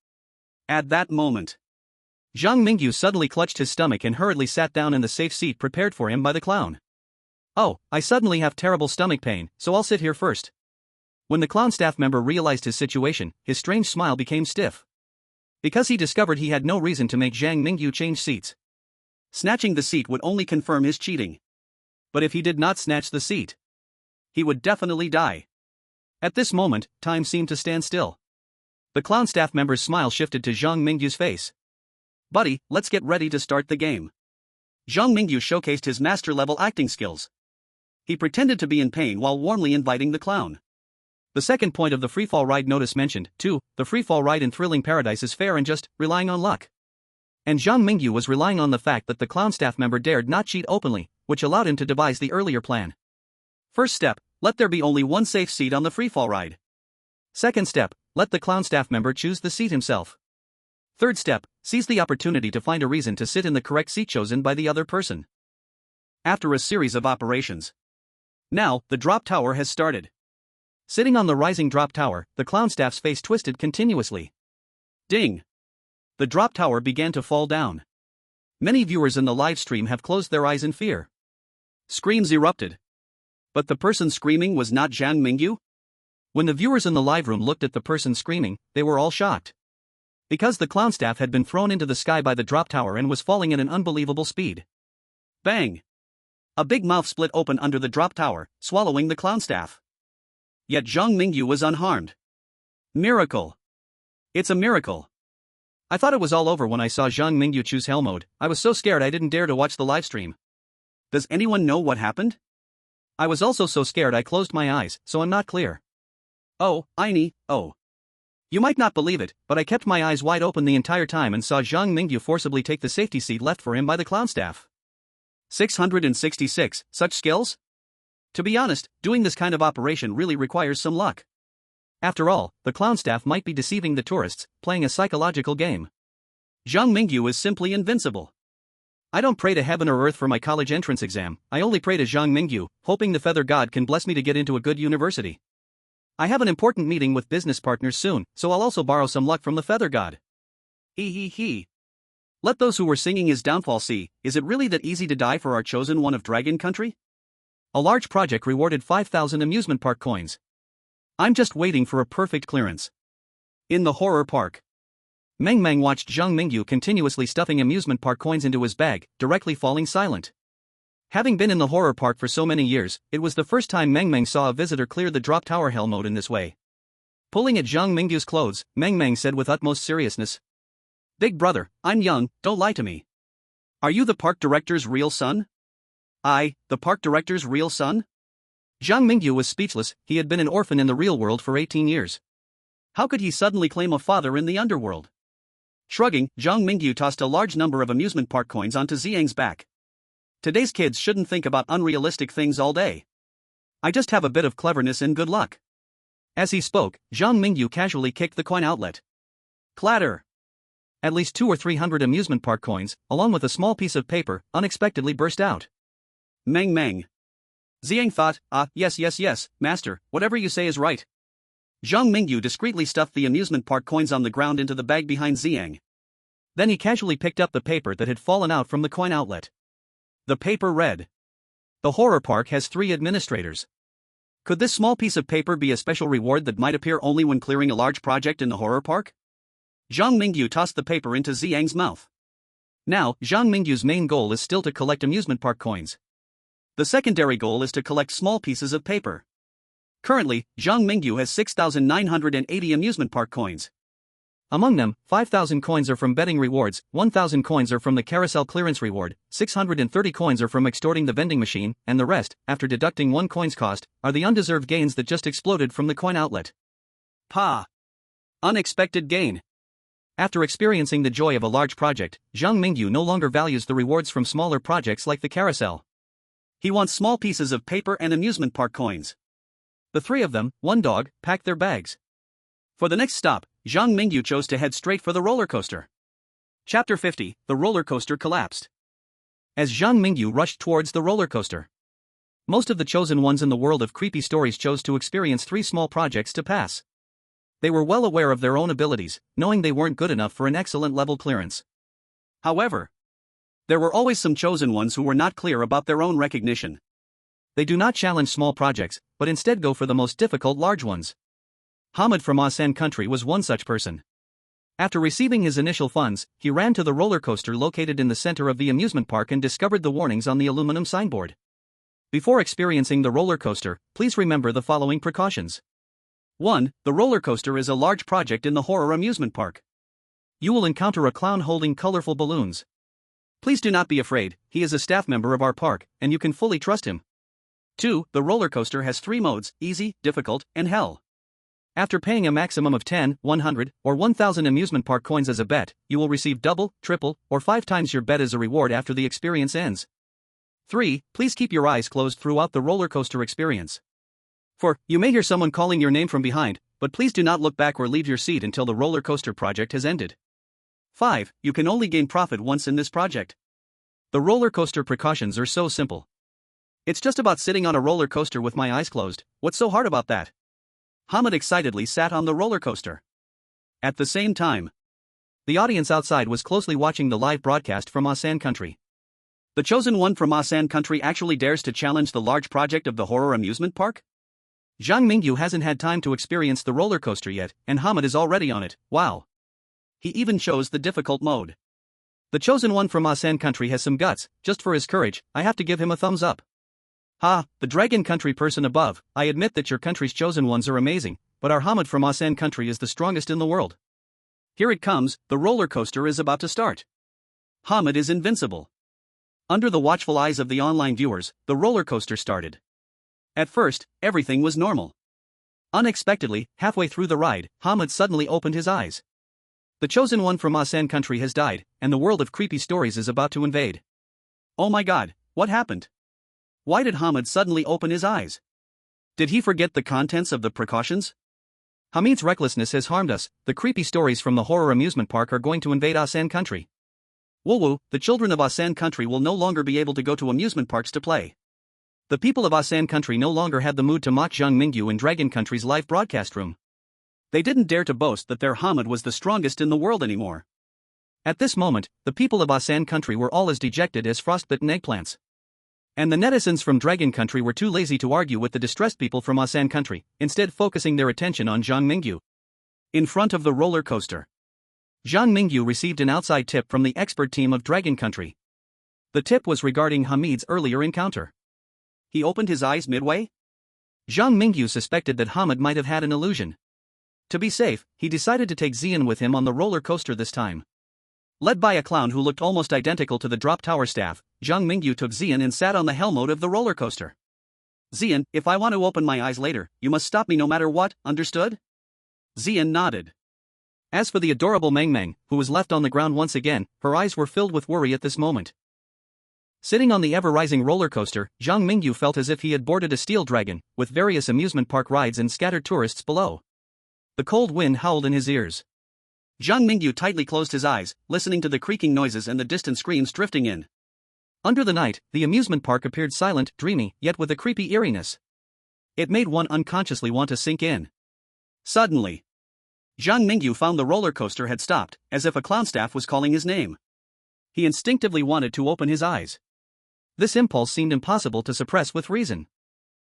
Speaker 1: At that moment, Zhang Mingyu suddenly clutched his stomach and hurriedly sat down in the safe seat prepared for him by the clown. "Oh, I suddenly have terrible stomach pain, so I'll sit here first." When the clown staff member realized his situation, his strange smile became stiff. Because he discovered he had no reason to make Zhang Mingyu change seats. Snatching the seat would only confirm his cheating. But if he did not snatch the seat, he would definitely die. At this moment, time seemed to stand still. The clown staff member's smile shifted to Zhang Mingyu's face. "Buddy, let's get ready to start the game." Zhang Mingyu showcased his master-level acting skills. He pretended to be in pain while warmly inviting the clown. The second point of the freefall ride notice mentioned, too, the freefall ride in Thrilling Paradise is fair and just relying on luck. And Zhang Mingyu was relying on the fact that the clown staff member dared not cheat openly, which allowed him to devise the earlier plan. First step, let there be only one safe seat on the freefall ride. Second step, let the clown staff member choose the seat himself. Third step, seize the opportunity to find a reason to sit in the correct seat chosen by the other person. After a series of operations, now, the drop tower has started. Sitting on the rising drop tower, the clown staff's face twisted continuously. Ding! The drop tower began to fall down. Many viewers in the live stream have closed their eyes in fear. Screams erupted. But the person screaming was not Zhang Mingyu? When the viewers in the live room looked at the person screaming, they were all shocked. Because the clown staff had been thrown into the sky by the drop tower and was falling at an unbelievable speed. Bang! A big mouth split open under the drop tower, swallowing the clown staff. Yet Zhang Mingyu was unharmed. Miracle! It's a miracle! I thought it was all over when I saw Zhang Mingyu choose hell mode. I was so scared I didn't dare to watch the livestream. Does anyone know what happened? I was also so scared I closed my eyes, so I'm not clear. Oh, oh. You might not believe it, but I kept my eyes wide open the entire time and saw Zhang Mingyu forcibly take the safety seat left for him by the clown staff. 666, such skills? To be honest, doing this kind of operation really requires some luck. After all, the clown staff might be deceiving the tourists, playing a psychological game. Zhang Mingyu is simply invincible. I don't pray to heaven or earth for my college entrance exam, I only pray to Zhang Mingyu, hoping the feather god can bless me to get into a good university. I have an important meeting with business partners soon, so I'll also borrow some luck from the feather god. He. Let those who were singing his downfall see, is it really that easy to die for our chosen one of Dragon Country? A large project rewarded 5,000 amusement park coins. I'm just waiting for a perfect clearance. In the horror park. Meng watched Zhang Mingyu continuously stuffing amusement park coins into his bag, directly falling silent. Having been in the horror park for so many years, it was the first time Meng saw a visitor clear the drop tower hell mode in this way. Pulling at Zhang Mingyu's clothes, Meng said with utmost seriousness. Big brother, I'm young, don't lie to me. Are you the park director's real son? The park director's real son? Zhang Mingyu was speechless, he had been an orphan in the real world for 18 years. How could he suddenly claim a father in the underworld? Shrugging, Zhang Mingyu tossed a large number of amusement park coins onto Xiang's back. Today's kids shouldn't think about unrealistic things all day. I just have a bit of cleverness and good luck. As he spoke, Zhang Mingyu casually kicked the coin outlet. Clatter! At least 200 or 300 amusement park coins, along with a small piece of paper, unexpectedly burst out. Meng. Xiang thought, yes, master, whatever you say is right. Zhang Mingyu discreetly stuffed the amusement park coins on the ground into the bag behind Xiang. Then he casually picked up the paper that had fallen out from the coin outlet. The paper read. The horror park has 3 administrators. Could this small piece of paper be a special reward that might appear only when clearing a large project in the horror park? Zhang Mingyu tossed the paper into Xiang's mouth. Now, Zhang Mingyu's main goal is still to collect amusement park coins. The secondary goal is to collect small pieces of paper. Currently, Zhang Mingyu has 6,980 amusement park coins. Among them, 5,000 coins are from betting rewards, 1,000 coins are from the carousel clearance reward, 630 coins are from extorting the vending machine, and the rest, after deducting 1 coin's cost, are the undeserved gains that just exploded from the coin outlet. Unexpected gain. After experiencing the joy of a large project, Zhang Mingyu no longer values the rewards from smaller projects like the carousel. He wants small pieces of paper and amusement park coins. The 3 of them, 1 dog, packed their bags. For the next stop, Zhang Mingyu chose to head straight for the roller coaster. Chapter 50, The roller coaster collapsed. As Zhang Mingyu rushed towards the roller coaster, most of the chosen ones in the world of creepy stories chose to experience 3 small projects to pass. They were well aware of their own abilities, knowing they weren't good enough for an excellent level clearance. However, there were always some chosen ones who were not clear about their own recognition. They do not challenge small projects, but instead go for the most difficult large ones. Hamid from Asan country was one such person. After receiving his initial funds, he ran to the roller coaster located in the center of the amusement park and discovered the warnings on the aluminum signboard. Before experiencing the roller coaster, please remember the following precautions. 1. The roller coaster is a large project in the horror amusement park. You will encounter a clown holding colorful balloons. Please do not be afraid, he is a staff member of our park, and you can fully trust him. 2. The roller coaster has 3 modes, easy, difficult, and hell. After paying a maximum of 10, 100, or 1,000 amusement park coins as a bet, you will receive double, triple, or 5 times your bet as a reward after the experience ends. 3. Please keep your eyes closed throughout the roller coaster experience. You may hear someone calling your name from behind, but please do not look back or leave your seat until the roller coaster project has ended. 5. You can only gain profit once in this project. The roller coaster precautions are so simple. It's just about sitting on a roller coaster with my eyes closed, what's so hard about that? Hamid excitedly sat on the roller coaster. At the same time, the audience outside was closely watching the live broadcast from Asan country. The chosen one from Asan country actually dares to challenge the large project of the horror amusement park? Zhang Mingyu hasn't had time to experience the roller coaster yet, and Hamid is already on it, wow. He even chose the difficult mode. The chosen one from Asan country has some guts, just for his courage, I have to give him a thumbs up. The dragon country person above, I admit that your country's chosen ones are amazing, but our Hamid from Asan country is the strongest in the world. Here it comes, the roller coaster is about to start. Hamid is invincible. Under the watchful eyes of the online viewers, the roller coaster started. At first, everything was normal. Unexpectedly, halfway through the ride, Hamid suddenly opened his eyes. The chosen one from Asan country has died, and the world of creepy stories is about to invade. Oh my god, what happened? Why did Hamid suddenly open his eyes? Did he forget the contents of the precautions? Hamid's recklessness has harmed us. The creepy stories from the horror amusement park are going to invade Asan country. Woo, the children of Asan country will no longer be able to go to amusement parks to play. The people of Asan country no longer had the mood to mock Zhang Mingyu in Dragon Country's live broadcast room. They didn't dare to boast that their Hamid was the strongest in the world anymore. At this moment, the people of Asan country were all as dejected as frostbitten eggplants. And the netizens from Dragon Country were too lazy to argue with the distressed people from Asan country, instead focusing their attention on Zhang Mingyu. In front of the roller coaster, Zhang Mingyu received an outside tip from the expert team of Dragon Country. The tip was regarding Hamid's earlier encounter. He opened his eyes midway? Zhang Mingyu suspected that Hamid might have had an illusion. To be safe, he decided to take Xian with him on the roller coaster this time. Led by a clown who looked almost identical to the drop tower staff, Zhang Mingyu took Xian and sat on the hell mode of the roller coaster. Xian, if I want to open my eyes later, you must stop me no matter what, understood? Xian nodded. As for the adorable Meng Meng, who was left on the ground once again, her eyes were filled with worry at this moment. Sitting on the ever-rising roller coaster, Zhang Mingyu felt as if he had boarded a steel dragon, with various amusement park rides and scattered tourists below. The cold wind howled in his ears. Zhang Mingyu tightly closed his eyes, listening to the creaking noises and the distant screams drifting in. Under the night, the amusement park appeared silent, dreamy, yet with a creepy eeriness. It made one unconsciously want to sink in. Suddenly, Zhang Mingyu found the roller coaster had stopped, as if a clown staff was calling his name. He instinctively wanted to open his eyes. This impulse seemed impossible to suppress with reason.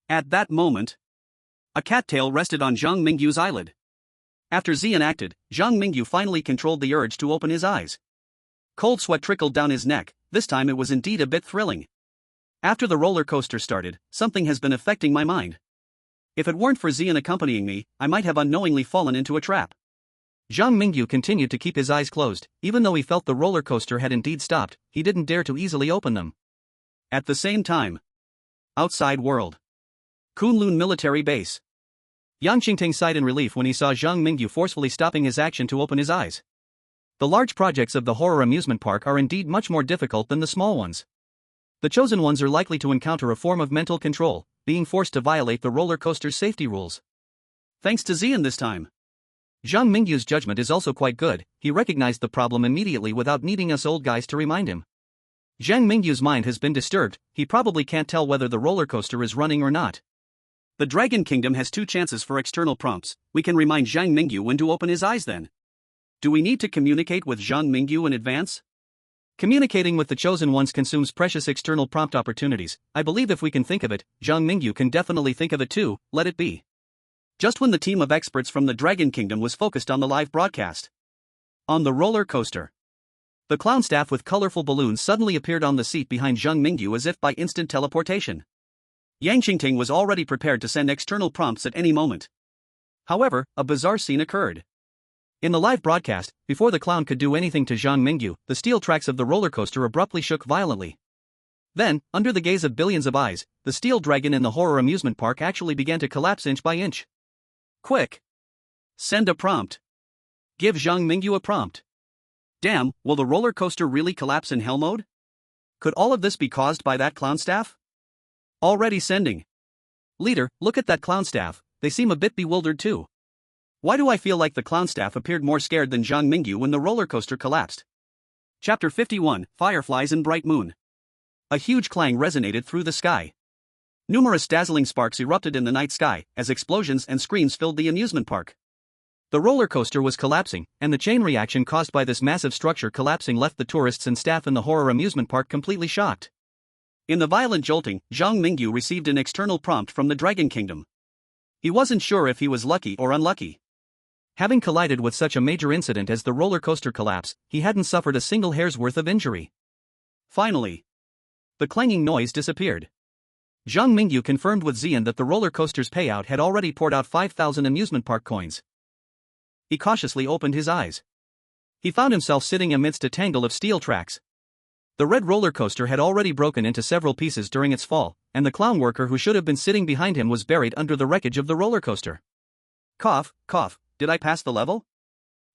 Speaker 1: At that moment, a cattail rested on Zhang Mingyu's eyelid. After Xian acted, Zhang Mingyu finally controlled the urge to open his eyes. Cold sweat trickled down his neck. This time it was indeed a bit thrilling. After the roller coaster started, something has been affecting my mind. If it weren't for Xian accompanying me, I might have unknowingly fallen into a trap. Zhang Mingyu continued to keep his eyes closed. Even though he felt the roller coaster had indeed stopped, he didn't dare to easily open them. At the same time, outside world, Kunlun military base. Yang Qingting sighed in relief when he saw Zhang Mingyu forcefully stopping his action to open his eyes. The large projects of the horror amusement park are indeed much more difficult than the small ones. The chosen ones are likely to encounter a form of mental control, being forced to violate the roller coaster's safety rules. Thanks to Xian this time. Zhang Mingyu's judgment is also quite good. He recognized the problem immediately without needing us old guys to remind him. Zhang Mingyu's mind has been disturbed. He probably can't tell whether the roller coaster is running or not. The Dragon Kingdom has 2 chances for external prompts. We can remind Zhang Mingyu when to open his eyes then. Do we need to communicate with Zhang Mingyu in advance? Communicating with the chosen ones consumes precious external prompt opportunities. I believe if we can think of it, Zhang Mingyu can definitely think of it too. Let it be. Just when the team of experts from the Dragon Kingdom was focused on the live broadcast. On the roller coaster, the clown staff with colorful balloons suddenly appeared on the seat behind Zhang Mingyu as if by instant teleportation. Yang Qingting was already prepared to send external prompts at any moment. However, a bizarre scene occurred. In the live broadcast, before the clown could do anything to Zhang Mingyu, the steel tracks of the roller coaster abruptly shook violently. Then, under the gaze of billions of eyes, the steel dragon in the horror amusement park actually began to collapse inch by inch. Quick! Send a prompt. Give Zhang Mingyu a prompt. Damn, will the roller coaster really collapse in hell mode? Could all of this be caused by that clown staff? Already sending. Leader, look at that clown staff, they seem a bit bewildered too. Why do I feel like the clown staff appeared more scared than Zhang Mingyu when the roller coaster collapsed? Chapter 51, Fireflies and Bright Moon. A huge clang resonated through the sky. Numerous dazzling sparks erupted in the night sky, as explosions and screams filled the amusement park. The roller coaster was collapsing, and the chain reaction caused by this massive structure collapsing left the tourists and staff in the horror amusement park completely shocked. In the violent jolting, Zhang Mingyu received an external prompt from the Dragon Kingdom. He wasn't sure if he was lucky or unlucky. Having collided with such a major incident as the roller coaster collapse, he hadn't suffered a single hair's worth of injury. Finally, the clanging noise disappeared. Zhang Mingyu confirmed with Xian that the roller coaster's payout had already poured out 5,000 amusement park coins. He cautiously opened his eyes. He found himself sitting amidst a tangle of steel tracks. The red roller coaster had already broken into several pieces during its fall, and the clown worker who should have been sitting behind him was buried under the wreckage of the roller coaster. Cough, cough, did I pass the level?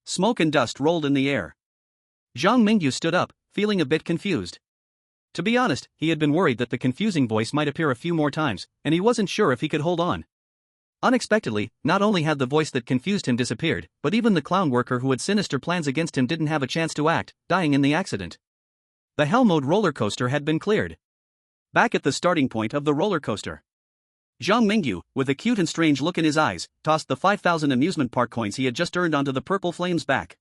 Speaker 1: Smoke and dust rolled in the air. Zhang Mingyu stood up, feeling a bit confused. To be honest, he had been worried that the confusing voice might appear a few more times, and he wasn't sure if he could hold on. Unexpectedly, not only had the voice that confused him disappeared, but even the clown worker who had sinister plans against him didn't have a chance to act, dying in the accident. The Hell Mode roller coaster had been cleared. Back at the starting point of the roller coaster, Zhang Mingyu, with a cute and strange look in his eyes, tossed the 5,000 amusement park coins he had just earned onto the purple flame's back.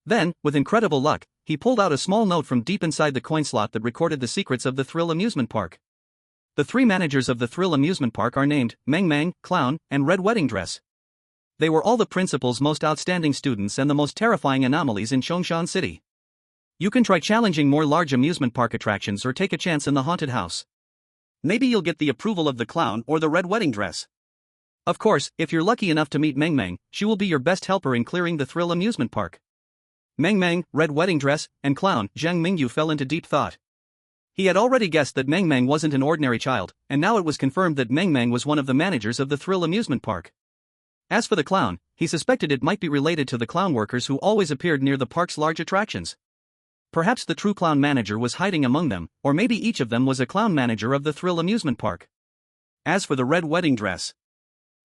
Speaker 1: Then, with incredible luck, he pulled out a small note from deep inside the coin slot that recorded the secrets of the Thrill Amusement Park. The 3 managers of the Thrill Amusement Park are named Meng Meng, Clown, and Red Wedding Dress. They were all the principal's most outstanding students and the most terrifying anomalies in Chongshan City. You can try challenging more large amusement park attractions or take a chance in the haunted house. Maybe you'll get the approval of the clown or the red wedding dress. Of course, if you're lucky enough to meet Meng Meng, she will be your best helper in clearing the Thrill Amusement Park. Meng Meng, Red Wedding Dress, and Clown. Zhang Mingyu fell into deep thought. He had already guessed that Meng Meng wasn't an ordinary child, and now it was confirmed that Meng Meng was one of the managers of the Thrill Amusement Park. As for the clown, he suspected it might be related to the clown workers who always appeared near the park's large attractions. Perhaps the true clown manager was hiding among them, or maybe each of them was a clown manager of the Thrill Amusement Park. As for the red wedding dress,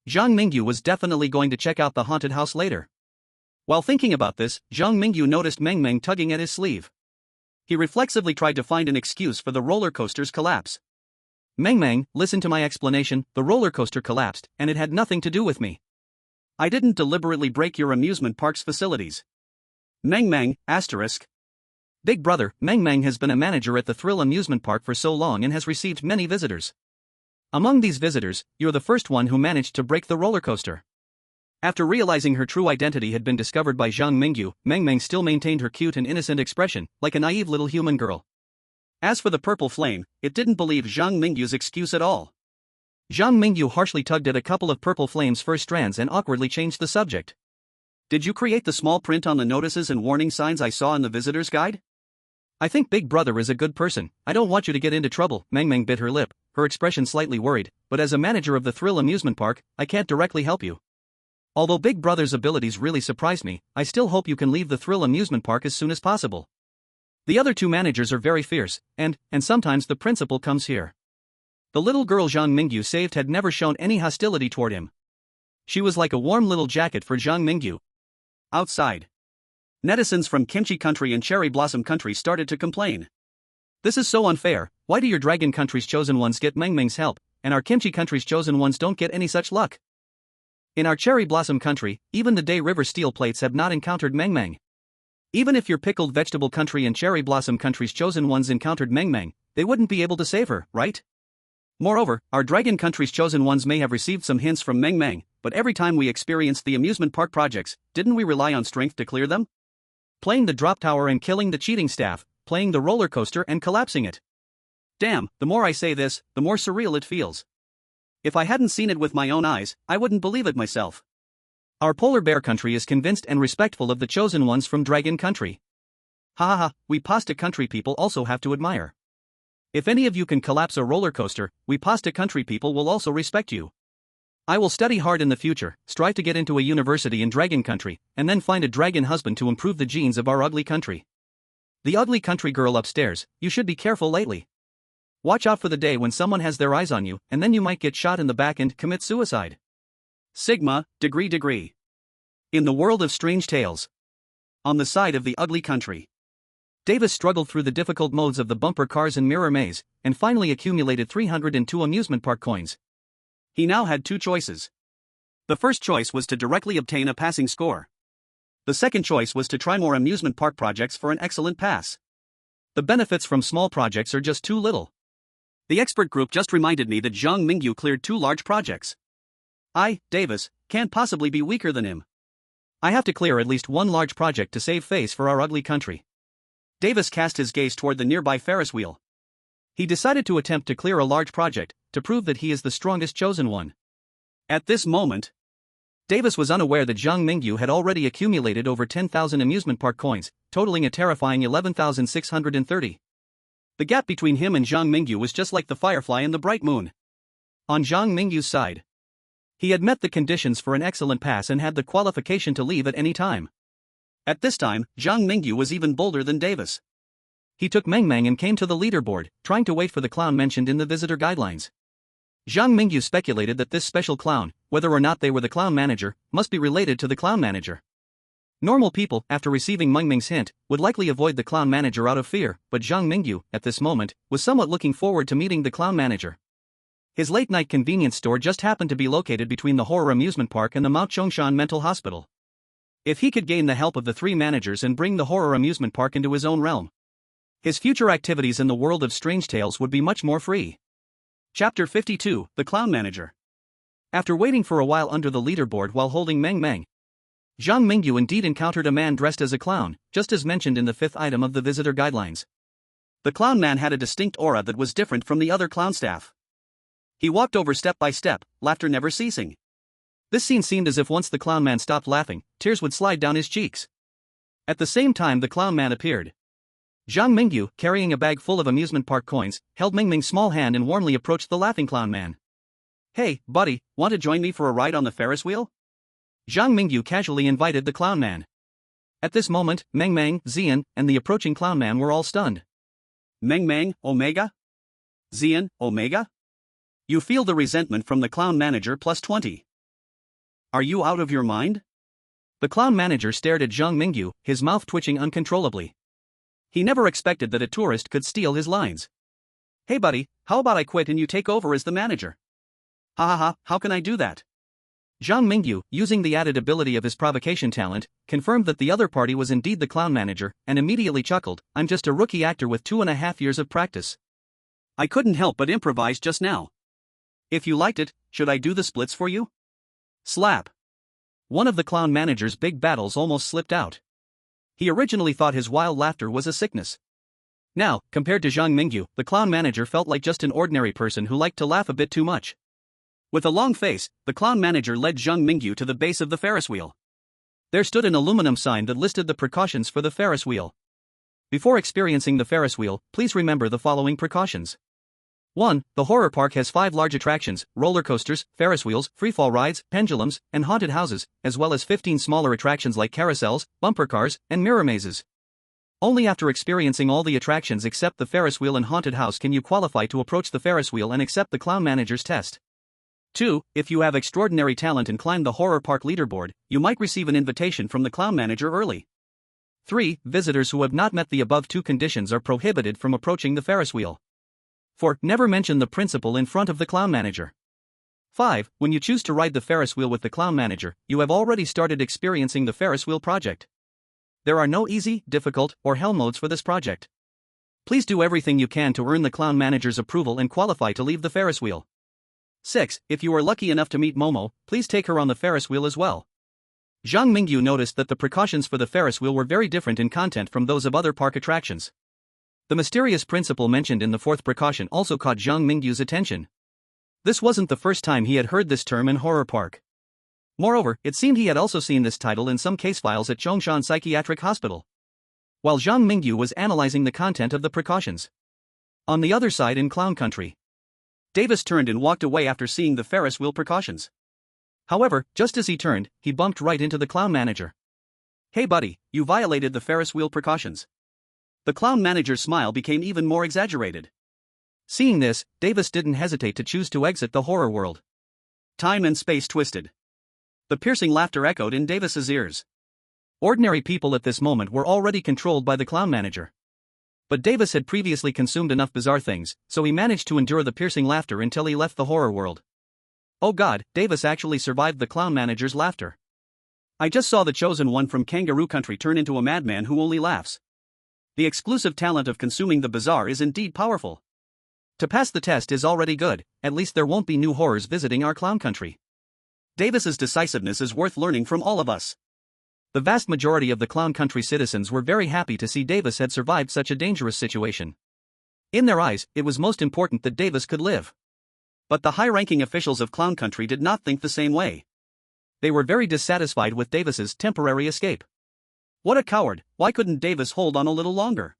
Speaker 1: Zhang Mingyu was definitely going to check out the haunted house later. While thinking about this, Zhang Mingyu noticed Meng Meng tugging at his sleeve. He reflexively tried to find an excuse for the roller coaster's collapse. Meng Meng, listen to my explanation, the roller coaster collapsed, and it had nothing to do with me. I didn't deliberately break your amusement park's facilities. Meng Meng, asterisk. Big brother, Meng Meng has been a manager at the Thrill Amusement Park for so long and has received many visitors. Among these visitors, you're the first one who managed to break the roller coaster. After realizing her true identity had been discovered by Zhang Mingyu, Meng Meng still maintained her cute and innocent expression, like a naive little human girl. As for the purple flame, it didn't believe Zhang Mingyu's excuse at all. Zhang Mingyu harshly tugged at a couple of purple flame's first strands and awkwardly changed the subject. Did you create the small print on the notices and warning signs I saw in the visitor's guide? I think Big Brother is a good person. I don't want you to get into trouble. Meng Meng bit her lip, her expression slightly worried, but as a manager of the Thrill Amusement Park, I can't directly help you. Although Big Brother's abilities really surprised me, I still hope you can leave the Thrill Amusement Park as soon as possible. The other 2 managers are very fierce, and sometimes the principal comes here. The little girl Zhang Mingyu saved had never shown any hostility toward him. She was like a warm little jacket for Zhang Mingyu. Outside, netizens from Kimchi Country and Cherry Blossom Country started to complain. This is so unfair. Why do your Dragon Country's chosen ones get Meng Meng's help, and our Kimchi Country's chosen ones don't get any such luck? In our Cherry Blossom Country, even the Day River Steel Plates have not encountered Meng Meng. Even if your Pickled Vegetable Country and Cherry Blossom Country's chosen ones encountered Meng Meng, they wouldn't be able to save her, right? Moreover, our Dragon Country's chosen ones may have received some hints from Meng Meng, but every time we experienced the amusement park projects, didn't we rely on strength to clear them? Playing the drop tower and killing the cheating staff, playing the roller coaster and collapsing it. Damn, the more I say this, the more surreal it feels. If I hadn't seen it with my own eyes, I wouldn't believe it myself. Our Polar Bear Country is convinced and respectful of the chosen ones from Dragon Country. Ha ha ha, we Pasta Country people also have to admire. If any of you can collapse a roller coaster, we Pasta Country people will also respect you. I will study hard in the future, strive to get into a university in Dragon Country, and then find a dragon husband to improve the genes of our ugly country. The ugly country girl upstairs, you should be careful lately. Watch out for the day when someone has their eyes on you, and then you might get shot in the back and commit suicide. Sigma, degree. In the world of strange tales. On the side of the ugly country, Davis struggled through the difficult modes of the bumper cars and mirror maze, and finally accumulated 302 amusement park coins. He now had 2 choices. The first choice was to directly obtain a passing score. The second choice was to try more amusement park projects for an excellent pass. The benefits from small projects are just too little. The expert group just reminded me that Zhang Mingyu cleared 2 large projects. I, Davis, can't possibly be weaker than him. I have to clear at least 1 large project to save face for our ugly country. Davis cast his gaze toward the nearby Ferris wheel. He decided to attempt to clear a large project, to prove that he is the strongest chosen one. At this moment, Davis was unaware that Zhang Mingyu had already accumulated over 10,000 amusement park coins, totaling a terrifying 11,630. The gap between him and Zhang Mingyu was just like the firefly and the bright moon. On Zhang Mingyu's side, he had met the conditions for an excellent pass and had the qualification to leave at any time. At this time, Zhang Mingyu was even bolder than Davis. He took Meng Meng and came to the leaderboard, trying to wait for the clown mentioned in the visitor guidelines. Zhang Mingyu speculated that this special clown, whether or not they were the clown manager, must be related to the clown manager. Normal people, after receiving Meng Meng's hint, would likely avoid the clown manager out of fear, but Zhang Mingyu, at this moment, was somewhat looking forward to meeting the clown manager. His late-night convenience store just happened to be located between the horror amusement park and the Mount Chongshan Mental Hospital. If he could gain the help of the three managers and bring the horror amusement park into his own realm, his future activities in the world of strange tales would be much more free. Chapter 52, The Clown Manager. After waiting for a while under the leaderboard while holding Meng Meng, Zhang Mingyu indeed encountered a man dressed as a clown, just as mentioned in the fifth item of the visitor guidelines. The clown man had a distinct aura that was different from the other clown staff. He walked over step by step, laughter never ceasing. This scene seemed as if once the clown man stopped laughing, tears would slide down his cheeks. At the same time the clown man appeared. Zhang Mingyu, carrying a bag full of amusement park coins, held Meng Meng's small hand and warmly approached the laughing clown man. "Hey, buddy, want to join me for a ride on the Ferris wheel?" Zhang Mingyu casually invited the clown man. At this moment, Meng Meng, Xian, and the approaching clown man were all stunned. Meng Meng, Omega? Xian, Omega? You feel the resentment from the clown manager plus 20. Are you out of your mind? The clown manager stared at Zhang Mingyu, his mouth twitching uncontrollably. He never expected that a tourist could steal his lines. "Hey buddy, how about I quit and you take over as the manager?" "Ha ha ha, how can I do that?" Zhang Mingyu, using the added ability of his provocation talent, confirmed that the other party was indeed the clown manager, and immediately chuckled, "I'm just a rookie actor with 2.5 years of practice. I couldn't help but improvise just now. If you liked it, should I do the splits for you?" Slap. One of the clown manager's big battles almost slipped out. He originally thought his wild laughter was a sickness. Now, compared to Zhang Mingyu, the clown manager felt like just an ordinary person who liked to laugh a bit too much. With a long face, the clown manager led Zhang Mingyu to the base of the Ferris wheel. There stood an aluminum sign that listed the precautions for the Ferris wheel. Before experiencing the Ferris wheel, please remember the following precautions. 1. The horror park has 5 large attractions: roller coasters, Ferris wheels, freefall rides, pendulums, and haunted houses, as well as 15 smaller attractions like carousels, bumper cars, and mirror mazes. Only after experiencing all the attractions except the Ferris wheel and haunted house can you qualify to approach the Ferris wheel and accept the clown manager's test. 2. If you have extraordinary talent and climb the horror park leaderboard, you might receive an invitation from the clown manager early. 3. Visitors who have not met the above 2 conditions are prohibited from approaching the Ferris wheel. 4. Never mention the principal in front of the clown manager. 5. When you choose to ride the Ferris wheel with the clown manager, you have already started experiencing the Ferris wheel project. There are no easy, difficult, or hell modes for this project. Please do everything you can to earn the clown manager's approval and qualify to leave the Ferris wheel. 6. If you are lucky enough to meet Momo, please take her on the Ferris wheel as well. Zhang Mingyu noticed that the precautions for the Ferris wheel were very different in content from those of other park attractions. The mysterious principle mentioned in the 4th precaution also caught Zhang Mingyu's attention. This wasn't the first time he had heard this term in horror park. Moreover, it seemed he had also seen this title in some case files at Chongshan Psychiatric Hospital. While Zhang Mingyu was analyzing the content of the precautions. On the other side in Clown Country, Davis turned and walked away after seeing the Ferris wheel precautions. However, just as he turned, he bumped right into the clown manager. "Hey buddy, you violated the Ferris wheel precautions." The clown manager's smile became even more exaggerated. Seeing this, Davis didn't hesitate to choose to exit the horror world. Time and space twisted. The piercing laughter echoed in Davis's ears. Ordinary people at this moment were already controlled by the clown manager. But Davis had previously consumed enough bizarre things, so he managed to endure the piercing laughter until he left the horror world. Oh god, Davis actually survived the clown manager's laughter. I just saw the chosen one from Kangaroo Country turn into a madman who only laughs. The exclusive talent of consuming the bizarre is indeed powerful. To pass the test is already good, at least there won't be new horrors visiting our clown country. Davis's decisiveness is worth learning from all of us. The vast majority of the clown country citizens were very happy to see Davis had survived such a dangerous situation. In their eyes, it was most important that Davis could live. But the high-ranking officials of clown country did not think the same way. They were very dissatisfied with Davis's temporary escape. What a coward, why couldn't Davis hold on a little longer?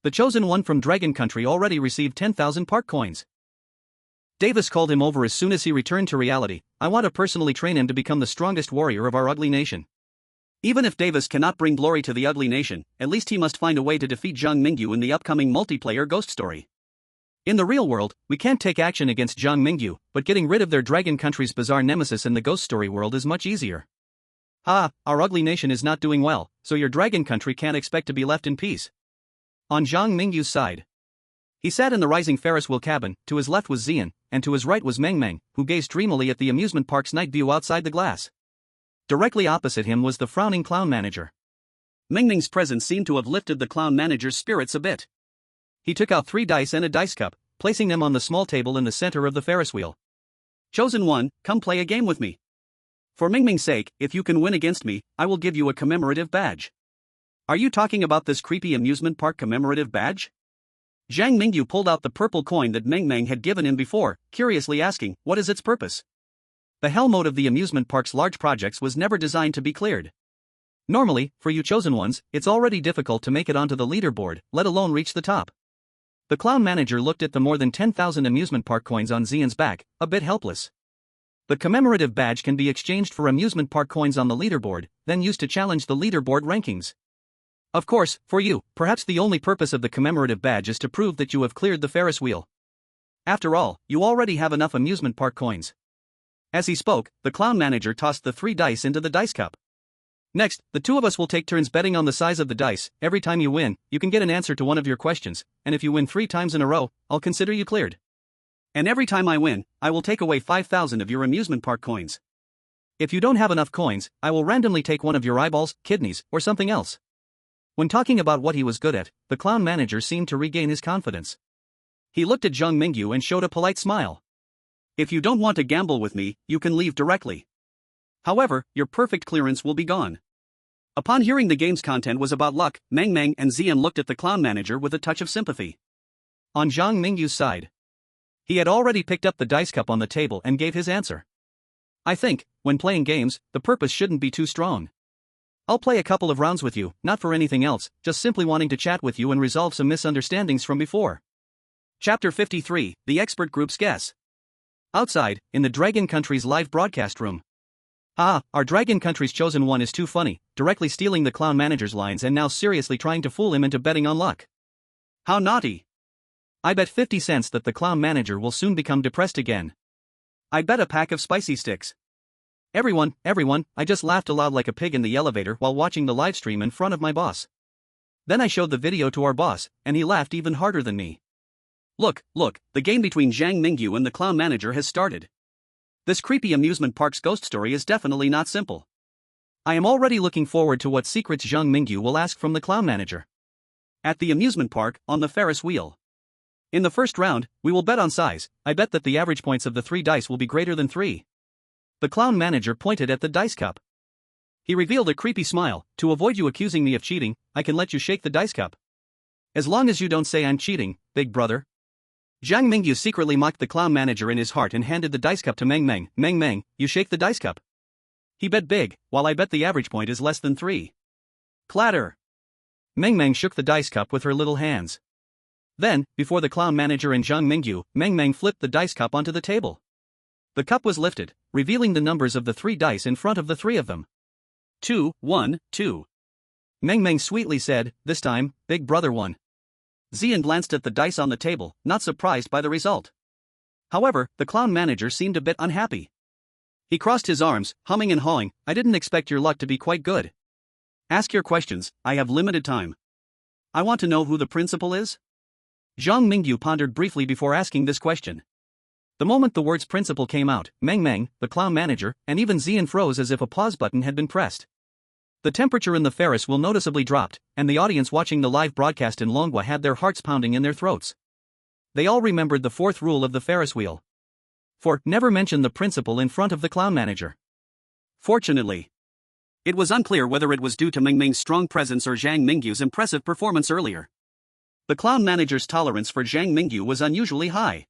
Speaker 1: The chosen one from Dragon Country already received 10,000 park coins. Davis called him over as soon as he returned to reality. I want to personally train him to become the strongest warrior of our ugly nation. Even if Davis cannot bring glory to the ugly nation, at least he must find a way to defeat Zhang Mingyu in the upcoming multiplayer ghost story. In the real world, we can't take action against Zhang Mingyu, but getting rid of their Dragon Country's bizarre nemesis in the ghost story world is much easier. Our ugly nation is not doing well, so your Dragon Country can't expect to be left in peace. On Zhang Mingyu's side, he sat in the rising Ferris wheel cabin. To his left was Xian, and to his right was Meng Meng, who gazed dreamily at the amusement park's night view outside the glass. Directly opposite him was the frowning clown manager. Meng Meng's presence seemed to have lifted the clown manager's spirits a bit. He took out 3 dice and a dice cup, placing them on the small table in the center of the Ferris wheel. Chosen one, come play a game with me. For Meng Meng's sake, if you can win against me, I will give you a commemorative badge. Are you talking about this creepy amusement park commemorative badge? Zhang Mingyu pulled out the purple coin that Meng Meng had given him before, curiously asking, what is its purpose? The hell mode of the amusement park's large projects was never designed to be cleared. Normally, for you chosen ones, it's already difficult to make it onto the leaderboard, let alone reach the top. The clown manager looked at the more than 10,000 amusement park coins on Xian's back, a bit helpless. The commemorative badge can be exchanged for amusement park coins on the leaderboard, then used to challenge the leaderboard rankings. Of course, for you, perhaps the only purpose of the commemorative badge is to prove that you have cleared the Ferris wheel. After all, you already have enough amusement park coins. As he spoke, the clown manager tossed the 3 dice into the dice cup. Next, the 2 of us will take turns betting on the size of the dice. Every time you win, you can get an answer to one of your questions, and if you win 3 times in a row, I'll consider you cleared. And every time I win, I will take away 5,000 of your amusement park coins. If you don't have enough coins, I will randomly take one of your eyeballs, kidneys, or something else. When talking about what he was good at, the clown manager seemed to regain his confidence. He looked at Zhang Mingyu and showed a polite smile. If you don't want to gamble with me, you can leave directly. However, your perfect clearance will be gone. Upon hearing the game's content was about luck, Meng Meng and Xian looked at the clown manager with a touch of sympathy. On Zhang Mingyu's side, he had already picked up the dice cup on the table and gave his answer. I think, when playing games, the purpose shouldn't be too strong. I'll play a couple of rounds with you, not for anything else, just simply wanting to chat with you and resolve some misunderstandings from before. Chapter 53, The Expert Group's Guess. Outside, in the Dragon Country's live broadcast room. Our Dragon Country's chosen one is too funny, directly stealing the clown manager's lines and now seriously trying to fool him into betting on luck. How naughty. I bet 50 cents that the clown manager will soon become depressed again. I bet a pack of spicy sticks. Everyone, I just laughed aloud like a pig in the elevator while watching the live stream in front of my boss. Then I showed the video to our boss, and he laughed even harder than me. Look, the game between Zhang Mingyu and the clown manager has started. This creepy amusement park's ghost story is definitely not simple. I am already looking forward to what secrets Zhang Mingyu will ask from the clown manager. At the amusement park, on the Ferris wheel. In the first round, we will bet on size. I bet that the average points of the 3 dice will be greater than 3. The clown manager pointed at the dice cup. He revealed a creepy smile. To avoid you accusing me of cheating, I can let you shake the dice cup. As long as you don't say I'm cheating, big brother. Zhang Mingyu secretly mocked the clown manager in his heart and handed the dice cup to Meng Meng. Meng Meng, you shake the dice cup. He bet big, while I bet the average point is less than 3. Clatter. Meng Meng shook the dice cup with her little hands. Then, before the clown manager and Zhang Mingyu, Meng Meng flipped the dice cup onto the table. The cup was lifted, revealing the numbers of the 3 dice in front of the 3 of them. 2, 1, 2. Meng Meng sweetly said, this time, big brother won. Xian glanced at the dice on the table, not surprised by the result. However, the clown manager seemed a bit unhappy. He crossed his arms, humming and hawing, I didn't expect your luck to be quite good. Ask your questions, I have limited time. I want to know who the principal is? Zhang Mingyu pondered briefly before asking this question. The moment the words principal came out, Meng Meng, the clown manager, and even Xian froze as if a pause button had been pressed. The temperature in the Ferris wheel noticeably dropped, and the audience watching the live broadcast in Longhua had their hearts pounding in their throats. They all remembered the 4th rule of the Ferris wheel. Never mention the principal in front of the clown manager. Fortunately, it was unclear whether it was due to Meng Meng's strong presence or Zhang Mingyu's impressive performance earlier. The clown manager's tolerance for Zhang Mingyu was unusually high.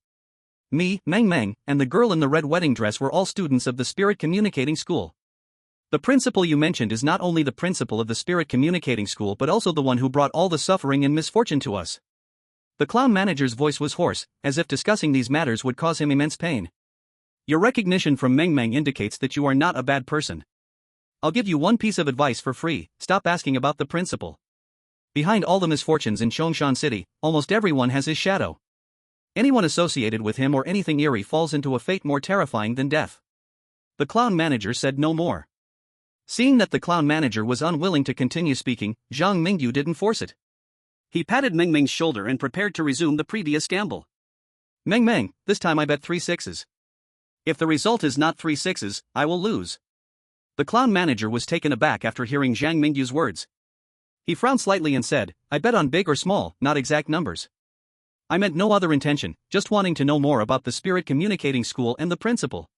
Speaker 1: Me, Meng Meng, and the girl in the red wedding dress were all students of the Spirit Communicating School. The principal you mentioned is not only the principal of the spirit communicating school but also the one who brought all the suffering and misfortune to us. The clown manager's voice was hoarse, as if discussing these matters would cause him immense pain. Your recognition from Meng Meng indicates that you are not a bad person. I'll give you one piece of advice for free: stop asking about the principal. Behind all the misfortunes in Chongshan City, almost everyone has his shadow. Anyone associated with him or anything eerie falls into a fate more terrifying than death. The clown manager said no more. Seeing that the clown manager was unwilling to continue speaking, Zhang Mingyu didn't force it. He patted Meng Meng's shoulder and prepared to resume the previous gamble. Meng Meng, this time I bet 3 6s. If the result is not 3 6s, I will lose. The clown manager was taken aback after hearing Zhang Mingyu's words. He frowned slightly and said, I bet on big or small, not exact numbers. I meant no other intention, just wanting to know more about the spirit communicating school and the principal.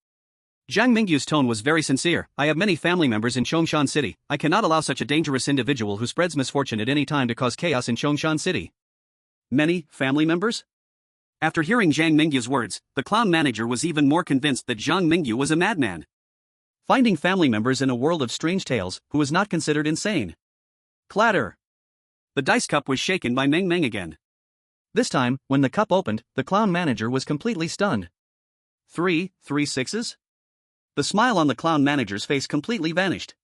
Speaker 1: Zhang Mingyu's tone was very sincere. I have many family members in Chongshan City. I cannot allow such a dangerous individual who spreads misfortune at any time to cause chaos in Chongshan City. Many family members? After hearing Zhang Mingyu's words, the clown manager was even more convinced that Zhang Mingyu was a madman. Finding family members in a world of strange tales, who was not considered insane. Clatter! The dice cup was shaken by Meng Meng again. This time, when the cup opened, the clown manager was completely stunned. 3 6s? The smile on the clown manager's face completely vanished.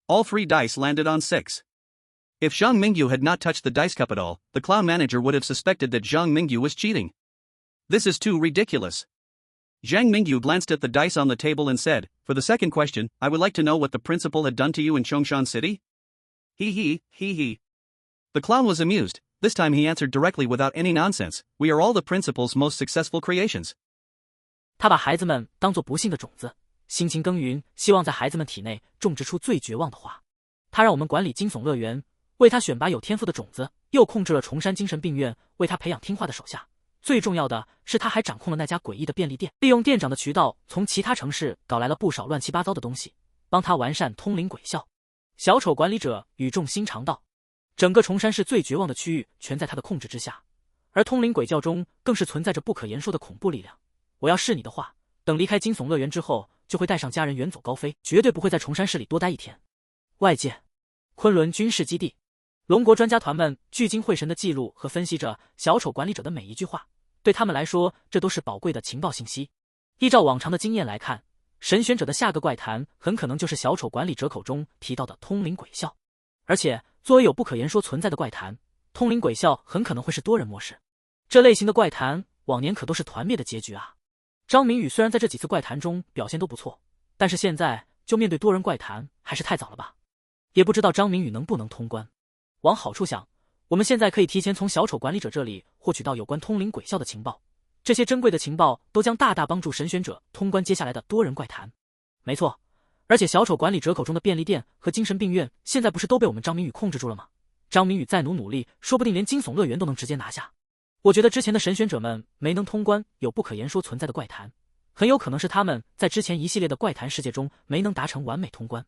Speaker 1: All 3 dice landed on 6. If Zhang Mingyu had not touched the dice cup at all, the clown manager would have suspected that Zhang Mingyu was cheating. This is too ridiculous. Zhang Mingyu glanced at the dice on the table and said, for the second question, I would like to know what the principal had done to you in Chongshan City? He. The clown was amused. This time he answered directly without any nonsense. We are all the principal's most successful creations.
Speaker 2: 他把孩子们当作不幸的种子，辛勤耕耘，希望在孩子们体内种植出最绝望的花。他让我们管理惊悚乐园，为他选拔有天赋的种子，又控制了崇山精神病院，为他培养听话的手下。最重要的是，他还掌控了那家诡异的便利店，利用店长的渠道从其他城市搞来了不少乱七八糟的东西，帮他完善通灵鬼校。小丑管理者语重心长道：整个崇山市最绝望的区域全在他的控制之下，而通灵鬼教中更是存在着不可言说的恐怖力量。我要是你的话，等离开惊悚乐园之后，就会带上家人远走高飞，绝对不会在崇山市里多待一天。外界，昆仑军事基地，龙国专家团们聚精会神地记录和分析着小丑管理者的每一句话，对他们来说，这都是宝贵的情报信息。依照往常的经验来看，神选者的下个怪谈很可能就是小丑管理者口中提到的通灵鬼校。而且，作为有不可言说存在的怪谈，通灵鬼校很可能会是多人模式。这类型的怪谈往年可都是团灭的结局啊。张明宇虽然在这几次怪谈中表现都不错，但是现在就面对多人怪谈还是太早了吧？也不知道张明宇能不能通关。往好处想，我们现在可以提前从小丑管理者这里获取到有关通灵鬼校的情报，这些珍贵的情报都将大大帮助神选者通关接下来的多人怪谈。没错，而且小丑管理者口中的便利店和精神病院现在不是都被我们张明宇控制住了吗？张明宇再努力，说不定连惊悚乐园都能直接拿下。我觉得之前的神选者们没能通关有不可言说存在的怪谈，很有可能是他们在之前一系列的怪谈世界中没能达成完美通关。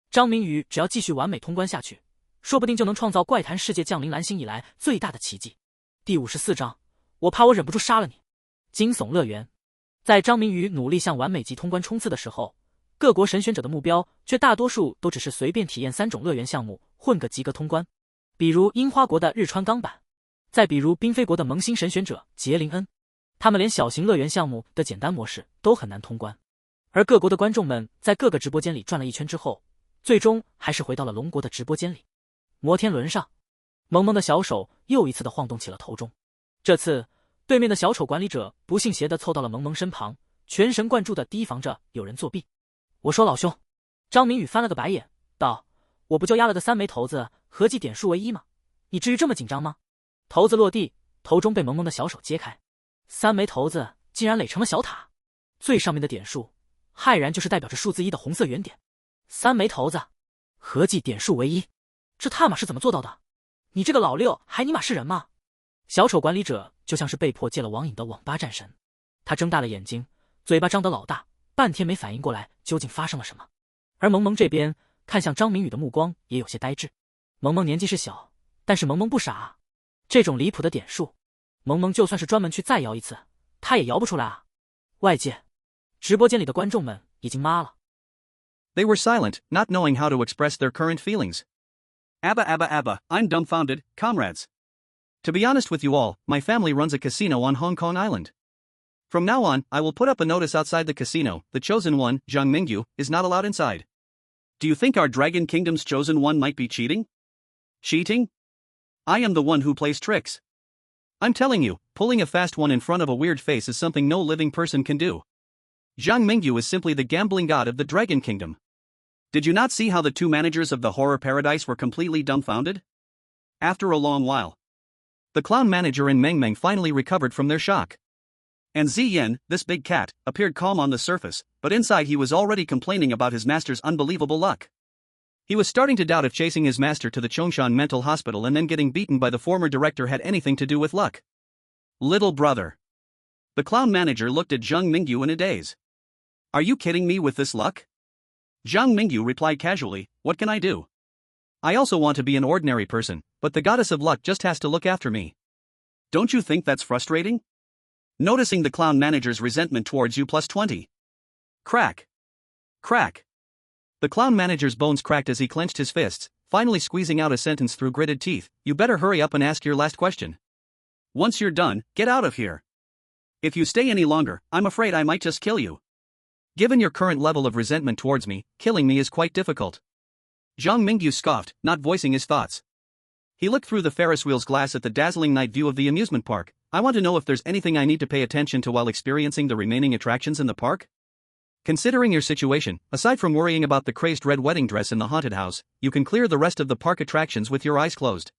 Speaker 2: 张明宇只要继续完美通关下去，说不定就能创造怪谈世界降临蓝星以来最大的奇迹。第54章，我怕我忍不住杀了你。惊悚乐园。在张明宇努力向完美级通关冲刺的时候，各国神选者的目标却大多数都只是随便体验3种乐园项目，混个及格通关。比如樱花国的日川钢板，再比如濒飞国的萌新神选者杰林恩，他们连小型乐园项目的简单模式都很难通关。而各国的观众们在各个直播间里转了一圈之后，最终还是回到了龙国的直播间里。摩天轮上，萌萌的小手又一次的晃动起了头钟。这次，对面的小丑管理者不信邪的凑到了萌萌身旁，全神贯注的提防着有人作弊。我说老兄，张明宇翻了个白眼，道：我不就压了个3枚骰子，合计点数为1吗？你至于这么紧张吗？骰子落地，头钟被萌萌的小手揭开，3枚骰子竟然垒成了小塔，最上面的点数骇然就是代表着数字1的红色圆点。3枚骰子，合计点数为1，这他妈是怎么做到的？你这个老六还尼玛是人吗？小丑管理者就像是被迫戒了网瘾的网吧战神，他睁大了眼睛，嘴巴张得老大，半天没反应过来究竟发生了什么。而萌萌这边看向张明宇的目光也有些呆滞。萌萌年纪是小，但是萌萌不傻啊，这种离谱的点数，萌萌就算是专门去再摇一次，他也摇不出来啊。外界直播间里的观众们已经麻了。
Speaker 1: They were silent, not knowing how to express their current feelings. Abba, I'm dumbfounded, comrades. To be honest with you all, my family runs a casino on Hong Kong Island. From now on, I will put up a notice outside the casino: the chosen one, Zhang Mingyu, is not allowed inside. Do you think our Dragon Kingdom's chosen one might be cheating? Cheating? I am the one who plays tricks. I'm telling you, pulling a fast one in front of a weird face is something no living person can do. Zhang Mingyu is simply the gambling god of the Dragon Kingdom. Did you not see how the two managers of the horror paradise were completely dumbfounded? After a long while, the clown manager and Meng Meng finally recovered from their shock. And Ziyan, this big cat, appeared calm on the surface, but inside he was already complaining about his master's unbelievable luck. He was starting to doubt if chasing his master to the Chongshan mental hospital and then getting beaten by the former director had anything to do with luck. Little brother. The clown manager looked at Zhang Mingyu in a daze. Are you kidding me with this luck? Zhang Mingyu replied casually, what can I do? I also want to be an ordinary person, but the goddess of luck just has to look after me. Don't you think that's frustrating? Noticing the clown manager's resentment towards you plus 20. Crack. Crack. The clown manager's bones cracked as he clenched his fists, finally squeezing out a sentence through gritted teeth. You better hurry up and ask your last question. Once you're done, get out of here. If you stay any longer, I'm afraid I might just kill you. Given your current level of resentment towards me, killing me is quite difficult. Zhang Mingyu scoffed, not voicing his thoughts. He looked through the Ferris wheel's glass at the dazzling night view of the amusement park. I want to know if there's anything I need to pay attention to while experiencing the remaining attractions in the park? Considering your situation, aside from worrying about the crazed red wedding dress in the haunted house, you can clear the rest of the park attractions with your eyes closed.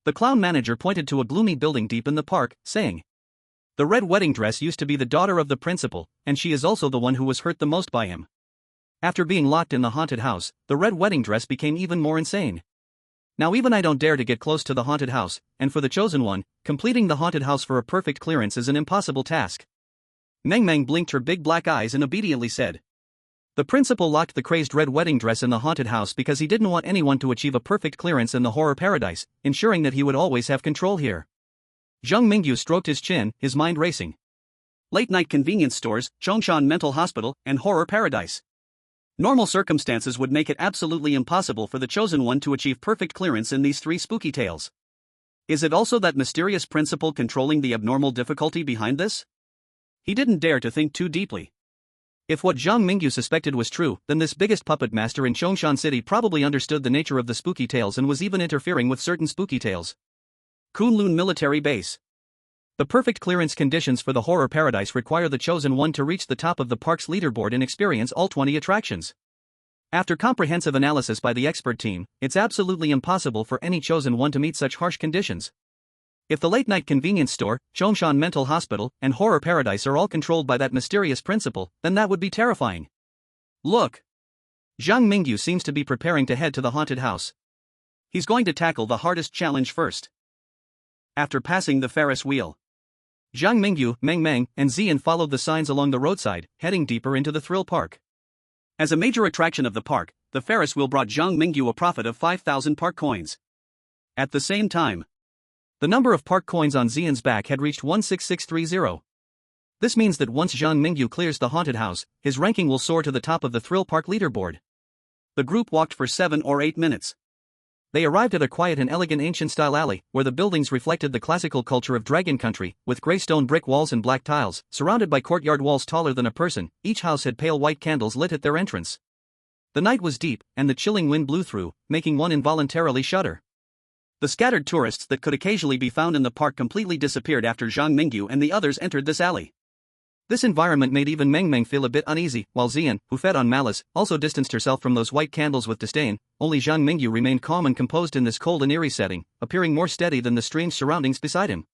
Speaker 1: The clown manager pointed to a gloomy building deep in the park, saying, the red wedding dress used to be the daughter of the principal, and she is also the one who was hurt the most by him. After being locked in the haunted house, the red wedding dress became even more insane. Now even I don't dare to get close to the haunted house, and for the chosen one, completing the haunted house for a perfect clearance is an impossible task. Meng Meng blinked her big black eyes and obediently said. The principal locked the crazed red wedding dress in the haunted house because he didn't want anyone to achieve a perfect clearance in the horror paradise, ensuring that he would always have control here. Zhang Mingyu stroked his chin, his mind racing. Late-night convenience stores, Chongshan Mental Hospital, and horror paradise. Normal circumstances would make it absolutely impossible for the chosen one to achieve perfect clearance in these three spooky tales. Is it also that mysterious principle controlling the abnormal difficulty behind this? He didn't dare to think too deeply. If what Zhang Mingyu suspected was true, then this biggest puppet master in Chongshan City probably understood the nature of the spooky tales and was even interfering with certain spooky tales. Kunlun Military Base. The perfect clearance conditions for the horror paradise require the chosen one to reach the top of the park's leaderboard and experience all 20 attractions. After comprehensive analysis by the expert team, it's absolutely impossible for any chosen one to meet such harsh conditions. If the late-night convenience store, Chongshan Mental Hospital, and horror paradise are all controlled by that mysterious principle, then that would be terrifying. Look! Zhang Mingyu seems to be preparing to head to the haunted house. He's going to tackle the hardest challenge first. After passing the Ferris wheel, Zhang Mingyu, Meng Meng, and Ziyan followed the signs along the roadside, heading deeper into the thrill park. As a major attraction of the park, the Ferris wheel brought Zhang Mingyu a profit of 5,000 park coins. At the same time, the number of park coins on Ziyan's back had reached 16630. This means that once Zhang Mingyu clears the haunted house, his ranking will soar to the top of the thrill park leaderboard. The group walked for 7 or 8 minutes. They arrived at a quiet and elegant ancient-style alley, where the buildings reflected the classical culture of Dragon Country, with grey stone brick walls and black tiles, surrounded by courtyard walls taller than a person. Each house had pale white candles lit at their entrance. The night was deep, and the chilling wind blew through, making one involuntarily shudder. The scattered tourists that could occasionally be found in the park completely disappeared after Zhang Mingyu and the others entered this alley. This environment made even Meng Meng feel a bit uneasy, while Ziyan, who fed on Malice, also distanced herself from those white candles with disdain. Only Zhang Mingyu remained calm and composed in this cold and eerie setting, appearing more steady than the strange surroundings beside him.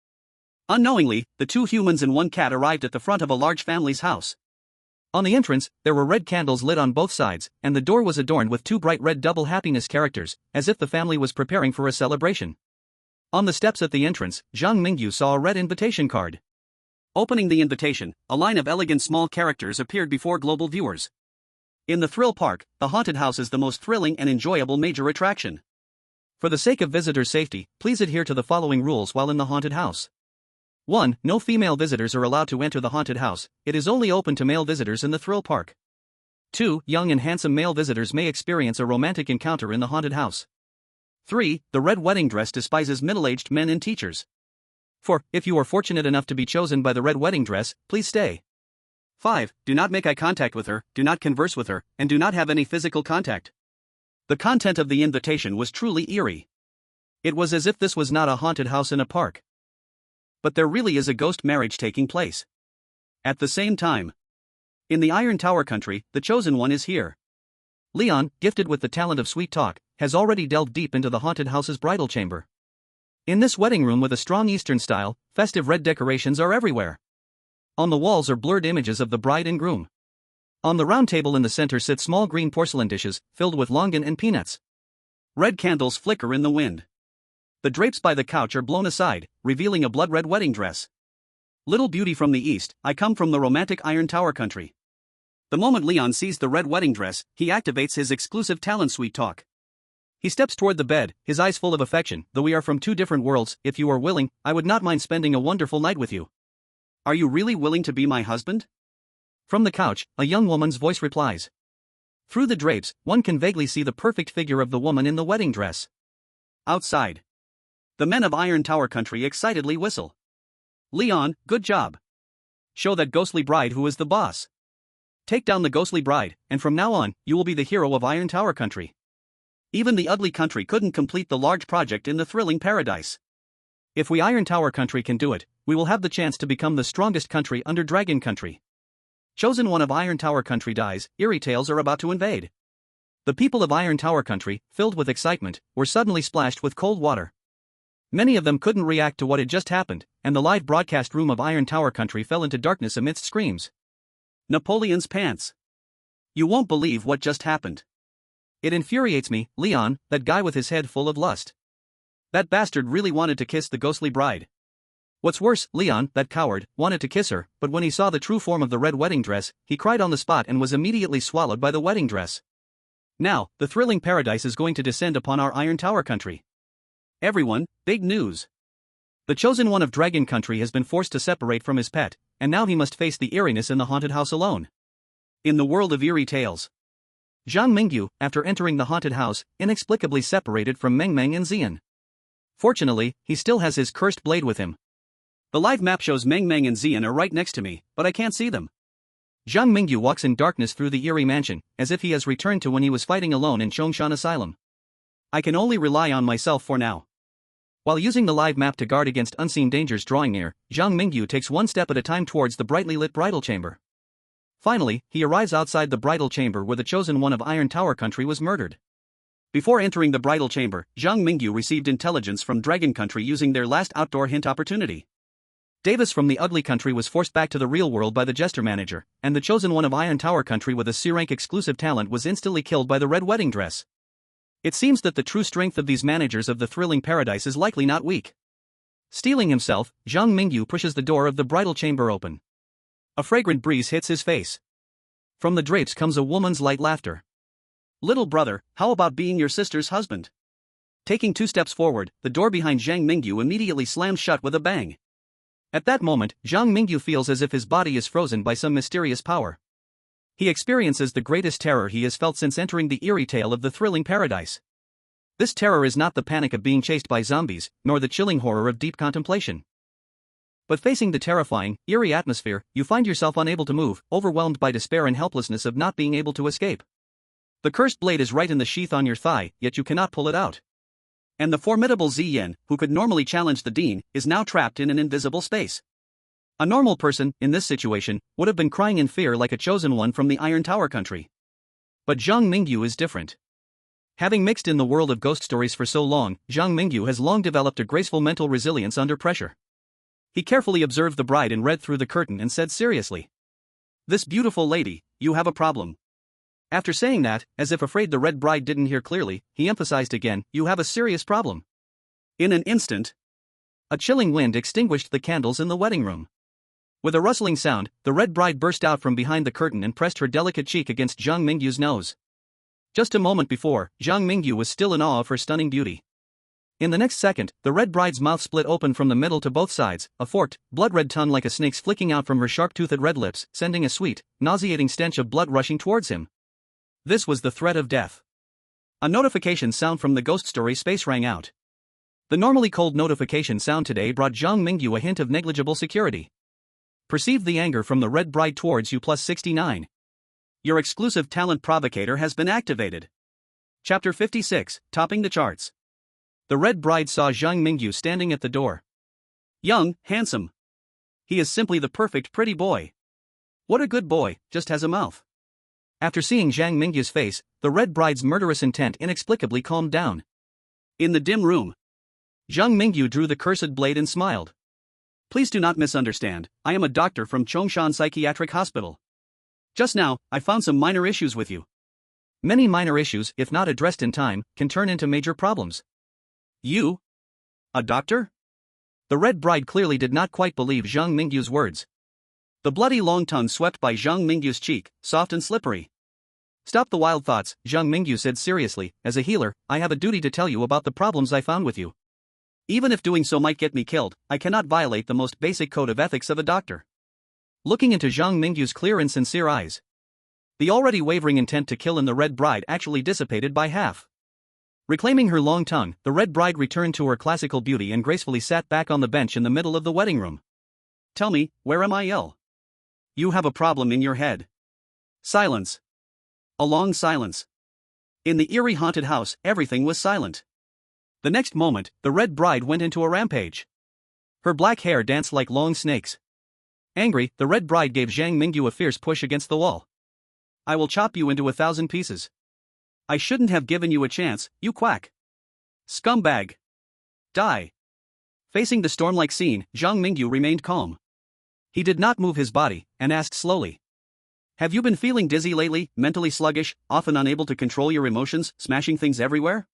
Speaker 1: Unknowingly, the 2 humans and 1 cat arrived at the front of a large family's house. On the entrance, there were red candles lit on both sides, and the door was adorned with 2 bright red double happiness characters, as if the family was preparing for a celebration. On the steps at the entrance, Zhang Mingyu saw a red invitation card. Opening the invitation, a line of elegant small characters appeared before global viewers. In the thrill park, the haunted house is the most thrilling and enjoyable major attraction. For the sake of visitors' safety, please adhere to the following rules while in the haunted house. 1. No female visitors are allowed to enter the haunted house. It is only open to male visitors in the thrill park. 2. Young and handsome male visitors may experience a romantic encounter in the haunted house. 3. The red wedding dress despises middle-aged men and teachers. 4. If you are fortunate enough to be chosen by the red wedding dress, please stay. 5. Do not make eye contact with her, do not converse with her, and do not have any physical contact. The content of the invitation was truly eerie. It was as if this was not a haunted house in a park. But there really is a ghost marriage taking place. At the same time, in the Iron Tower country, the chosen one is here. Leon, gifted with the talent of sweet talk, has already delved deep into the haunted house's bridal chamber. In this wedding room with a strong Eastern style, festive red decorations are everywhere. On the walls are blurred images of the bride and groom. On the round table in the center sit small green porcelain dishes, filled with longan and peanuts. Red candles flicker in the wind. The drapes by the couch are blown aside, revealing a blood-red wedding dress. Little beauty from the east, I come from the romantic Iron Tower country. The moment Leon sees the red wedding dress, he activates his exclusive talent sweet talk. He steps toward the bed, his eyes full of affection. Though we are from two different worlds, if you are willing, I would not mind spending a wonderful night with you. Are you really willing to be my husband? From the couch, a young woman's voice replies. Through the drapes, one can vaguely see the perfect figure of the woman in the wedding dress. Outside, the men of Iron Tower country excitedly whistle. Leon, good job. Show that ghostly bride who is the boss. Take down the ghostly bride, and from now on, you will be the hero of Iron Tower country. Even the ugly country couldn't complete the large project in the thrilling paradise. If we Iron Tower country can do it, we will have the chance to become the strongest country under Dragon country. Chosen one of Iron Tower country dies, eerie tales are about to invade. The people of Iron Tower country, filled with excitement, were suddenly splashed with cold water. Many of them couldn't react to what had just happened, and the live broadcast room of Iron Tower country fell into darkness amidst screams. Napoleon's pants. You won't believe what just happened. It infuriates me, Leon, that guy with his head full of lust. That bastard really wanted to kiss the ghostly bride. What's worse, Leon, that coward, wanted to kiss her, but when he saw the true form of the red wedding dress, he cried on the spot and was immediately swallowed by the wedding dress. Now, the thrilling paradise is going to descend upon our Iron Tower country. Everyone, big news. The chosen one of Dragon country has been forced to separate from his pet, and now he must face the eeriness in the haunted house alone. In the world of eerie tales, Zhang Mingyu, after entering the haunted house, inexplicably separated from Meng Meng and Xian. Fortunately, he still has his cursed blade with him. The live map shows Meng Meng and Xian are right next to me, but I can't see them. Zhang Mingyu walks in darkness through the eerie mansion, as if he has returned to when he was fighting alone in Chongshan Asylum. I can only rely on myself for now. While using the live map to guard against unseen dangers drawing near, Zhang Mingyu takes one step at a time towards the brightly lit bridal chamber. Finally, he arrives outside the bridal chamber where the chosen one of Iron Tower country was murdered. Before entering the bridal chamber, Zhang Mingyu received intelligence from Dragon country using their last outdoor hint opportunity. Davis from the ugly country was forced back to the real world by the jester manager, and the chosen one of Iron Tower country with a C-rank exclusive talent was instantly killed by the red wedding dress. It seems that the true strength of these managers of the thrilling paradise is likely not weak. Steeling himself, Zhang Mingyu pushes the door of the bridal chamber open. A fragrant breeze hits his face. From the drapes comes a woman's light laughter. Little brother, how about being your sister's husband? Taking 2 steps forward, the door behind Zhang Mingyu immediately slams shut with a bang. At that moment, Zhang Mingyu feels as if his body is frozen by some mysterious power. He experiences the greatest terror he has felt since entering the eerie tale of the thrilling paradise. This terror is not the panic of being chased by zombies, nor the chilling horror of deep contemplation. But facing the terrifying, eerie atmosphere, you find yourself unable to move, overwhelmed by despair and helplessness of not being able to escape. The cursed blade is right in the sheath on your thigh, yet you cannot pull it out. And the formidable Ziyan, who could normally challenge the Dean, is now trapped in an invisible space. A normal person, in this situation, would have been crying in fear like a chosen one from the Iron Tower country. But Zhang Mingyu is different. Having mixed in the world of ghost stories for so long, Zhang Mingyu has long developed a graceful mental resilience under pressure. He carefully observed the bride and read through the curtain and said seriously, "This beautiful lady, you have a problem." After saying that, as if afraid the red bride didn't hear clearly, he emphasized again, "You have a serious problem." In an instant, a chilling wind extinguished the candles in the wedding room. With a rustling sound, the red bride burst out from behind the curtain and pressed her delicate cheek against Zhang Mingyu's nose. Just a moment before, Zhang Mingyu was still in awe of her stunning beauty. In the next second, the red bride's mouth split open from the middle to both sides, a forked, blood-red tongue like a snake's flicking out from her sharp-toothed red lips, sending a sweet, nauseating stench of blood rushing towards him. This was the threat of death. A notification sound from the ghost story space rang out. The normally cold notification sound today brought Zhang Mingyu a hint of negligible security. Perceive the anger from the red bride towards you plus 69. Your exclusive talent provocateur has been activated. Chapter 56, Topping the Charts. The red bride saw Zhang Mingyu standing at the door. Young, handsome. He is simply the perfect pretty boy. What a good boy, just has a mouth. After seeing Zhang Mingyu's face, the red bride's murderous intent inexplicably calmed down. In the dim room, Zhang Mingyu drew the cursed blade and smiled. Please do not misunderstand, I am a doctor from Chongshan Psychiatric Hospital. Just now, I found some minor issues with you. Many minor issues, if not addressed in time, can turn into major problems. You? A doctor? The red bride clearly did not quite believe Zhang Mingyu's words. The bloody long tongue swept by Zhang Mingyu's cheek, soft and slippery. Stop the wild thoughts, Zhang Mingyu said seriously. As a healer, I have a duty to tell you about the problems I found with you. Even if doing so might get me killed, I cannot violate the most basic code of ethics of a doctor. Looking into Zhang Mingyu's clear and sincere eyes, the already wavering intent to kill in the red bride actually dissipated by half. Reclaiming her long tongue, the red bride returned to her classical beauty and gracefully sat back on the bench in the middle of the wedding room. Tell me, where am I ill? You have a problem in your head. Silence. A long silence. In the eerie haunted house, everything was silent. The next moment, the red bride went into a rampage. Her black hair danced like long snakes. Angry, the red bride gave Zhang Mingyu a fierce push against the wall. I will chop you into 1,000 pieces. I shouldn't have given you a chance, you quack. Scumbag. Die. Facing the storm-like scene, Zhang Mingyu remained calm. He did not move his body, and asked slowly. Have you been feeling dizzy lately, mentally sluggish, often unable to control your emotions, smashing things everywhere?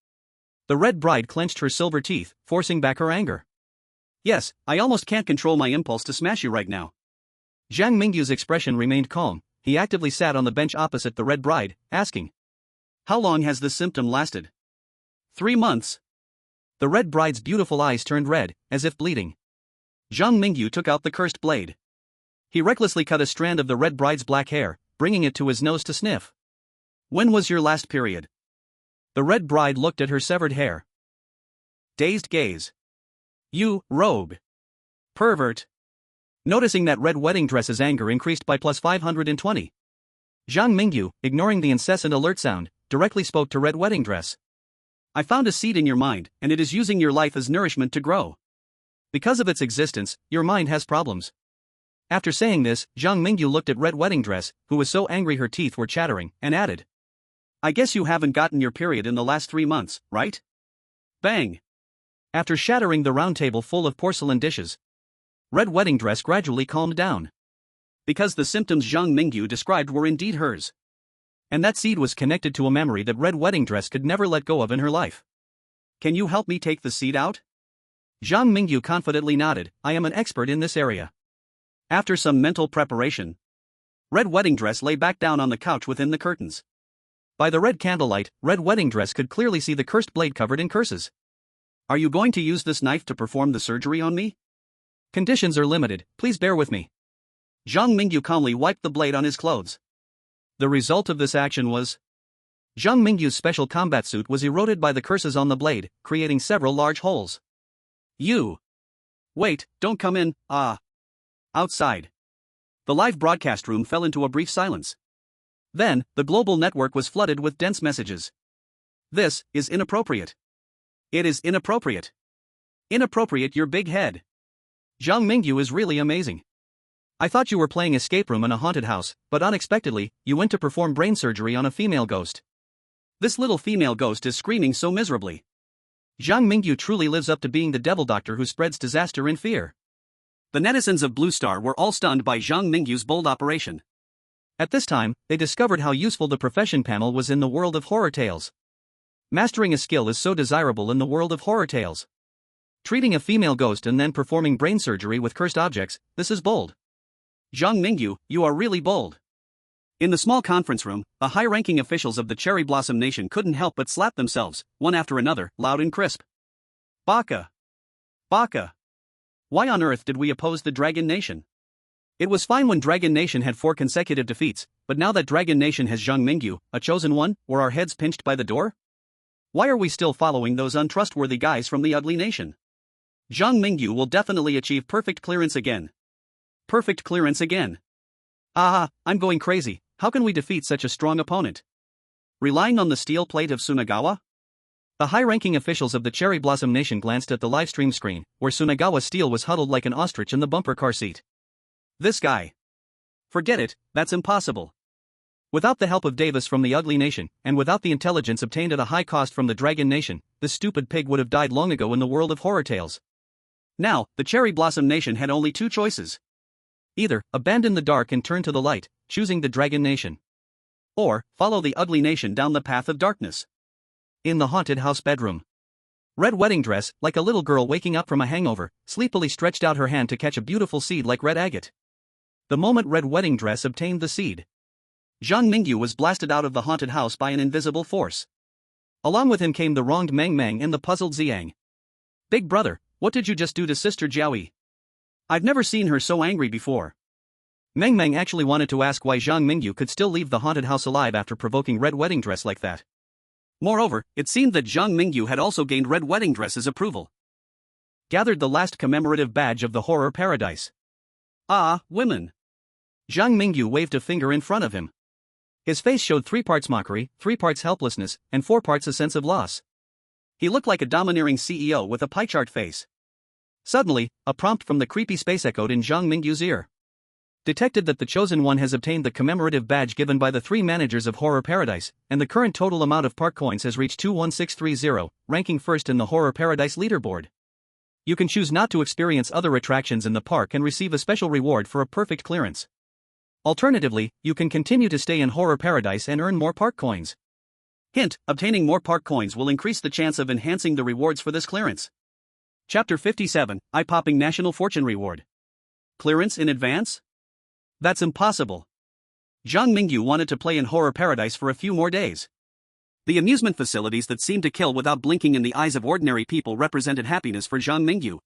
Speaker 1: The red bride clenched her silver teeth, forcing back her anger. Yes, I almost can't control my impulse to smash you right now. Zhang Mingyu's expression remained calm. He actively sat on the bench opposite the red bride, asking. How long has this symptom lasted? 3 months. The red bride's beautiful eyes turned red, as if bleeding. Zhang Mingyu took out the cursed blade. He recklessly cut a strand of the red bride's black hair, bringing it to his nose to sniff. When was your last period? The red bride looked at her severed hair. Dazed gaze. You, rogue. Pervert. Noticing that red wedding dress's anger increased by plus 520. Zhang Mingyu, ignoring the incessant alert sound, directly spoke to red wedding dress. I found a seed in your mind, and it is using your life as nourishment to grow. Because of its existence, your mind has problems. After saying this, Zhang Mingyu looked at red wedding dress, who was so angry her teeth were chattering, and added. I guess you haven't gotten your period in the last 3 months, right? Bang! After shattering the round table full of porcelain dishes, red wedding dress gradually calmed down. Because the symptoms Zhang Mingyu described were indeed hers. And that seed was connected to a memory that red wedding dress could never let go of in her life. Can you help me take the seed out? Zhang Mingyu confidently nodded. I am an expert in this area. After some mental preparation, red wedding dress lay back down on the couch within the curtains. By the red candlelight, red wedding dress could clearly see the cursed blade covered in curses. Are you going to use this knife to perform the surgery on me? Conditions are limited, please bear with me. Zhang Mingyu calmly wiped the blade on his clothes. The result of this action was Zhang Mingyu's special combat suit was eroded by the curses on the blade, creating several large holes. You! Wait, don't come in, Outside. The live broadcast room fell into a brief silence. Then, the global network was flooded with dense messages. This is inappropriate. It is inappropriate. Inappropriate your big head. Zhang Mingyu is really amazing. I thought you were playing escape room in a haunted house, but unexpectedly, you went to perform brain surgery on a female ghost. This little female ghost is screaming so miserably. Zhang Mingyu truly lives up to being the devil doctor who spreads disaster and fear. The netizens of Blue Star were all stunned by Zhang Mingyu's bold operation. At this time, they discovered how useful the profession panel was in the world of horror tales. Mastering a skill is so desirable in the world of horror tales. Treating a female ghost and then performing brain surgery with cursed objects, this is bold. Zhang Mingyu, you are really bold. In the small conference room, the high-ranking officials of the Cherry Blossom Nation couldn't help but slap themselves, one after another, loud and crisp. Baka! Baka! Why on earth did we oppose the Dragon Nation? It was fine when Dragon Nation had 4 consecutive defeats, but now that Dragon Nation has Zhang Mingyu, a chosen one, were our heads pinched by the door? Why are we still following those untrustworthy guys from the ugly nation? Zhang Mingyu will definitely achieve perfect clearance again. Perfect clearance again. Ah, I'm going crazy. How can we defeat such a strong opponent? Relying on the steel plate of Sunagawa? The high-ranking officials of the Cherry Blossom Nation glanced at the livestream screen, where Sunagawa's steel was huddled like an ostrich in the bumper car seat. This guy. Forget it, that's impossible. Without the help of Davis from the Ugly Nation, and without the intelligence obtained at a high cost from the Dragon Nation, this stupid pig would have died long ago in the world of horror tales. Now, the Cherry Blossom Nation had only 2 choices. Either abandon the dark and turn to the light, choosing the Dragon Nation. Or follow the Ugly Nation down the path of darkness. In the haunted house bedroom. Red Wedding Dress, like a little girl waking up from a hangover, sleepily stretched out her hand to catch a beautiful seed like red agate. The moment Red Wedding Dress obtained the seed, Zhang Mingyu was blasted out of the haunted house by an invisible force. Along with him came the wronged Meng Meng and the puzzled Xiang. Big brother, what did you just do to Sister Jiaoyi? I've never seen her so angry before. Meng Meng actually wanted to ask why Zhang Mingyu could still leave the haunted house alive after provoking Red Wedding Dress like that. Moreover, it seemed that Zhang Mingyu had also gained Red Wedding Dress's approval. Gathered the last commemorative badge of the horror paradise. Ah, women. Zhang Mingyu waved a finger in front of him. His face showed 3 parts mockery, 3 parts helplessness, and 4 parts a sense of loss. He looked like a domineering CEO with a pie chart face. Suddenly, a prompt from the creepy space echoed in Zhang Mingyu's ear. Detected that the Chosen One has obtained the commemorative badge given by the 3 managers of Horror Paradise, and the current total amount of park coins has reached 21630, ranking first in the Horror Paradise leaderboard. You can choose not to experience other attractions in the park and receive a special reward for a perfect clearance. Alternatively, you can continue to stay in Horror Paradise and earn more park coins. Hint, obtaining more park coins will increase the chance of enhancing the rewards for this clearance. Chapter 57, Eye-Popping National Fortune Reward. Clearance in advance? That's impossible. Zhang Mingyu wanted to play in Horror Paradise for a few more days. The amusement facilities that seemed to kill without blinking in the eyes of ordinary people represented happiness for Zhang Mingyu.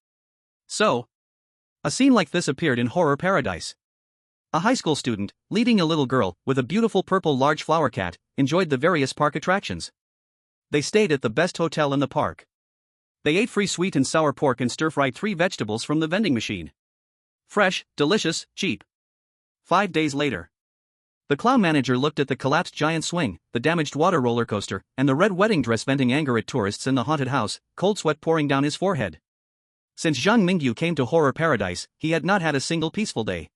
Speaker 1: So, a scene like this appeared in Horror Paradise. A high school student, leading a little girl, with a beautiful purple large flower cat, enjoyed the various park attractions. They stayed at the best hotel in the park. They ate free sweet and sour pork and stir-fried 3 vegetables from the vending machine. Fresh, delicious, cheap. 5 days later. The clown manager looked at the collapsed giant swing, the damaged water roller coaster, and the red wedding dress venting anger at tourists in the haunted house, cold sweat pouring down his forehead. Since Zhang Mingyu came to Horror Paradise, he had not had a single peaceful day.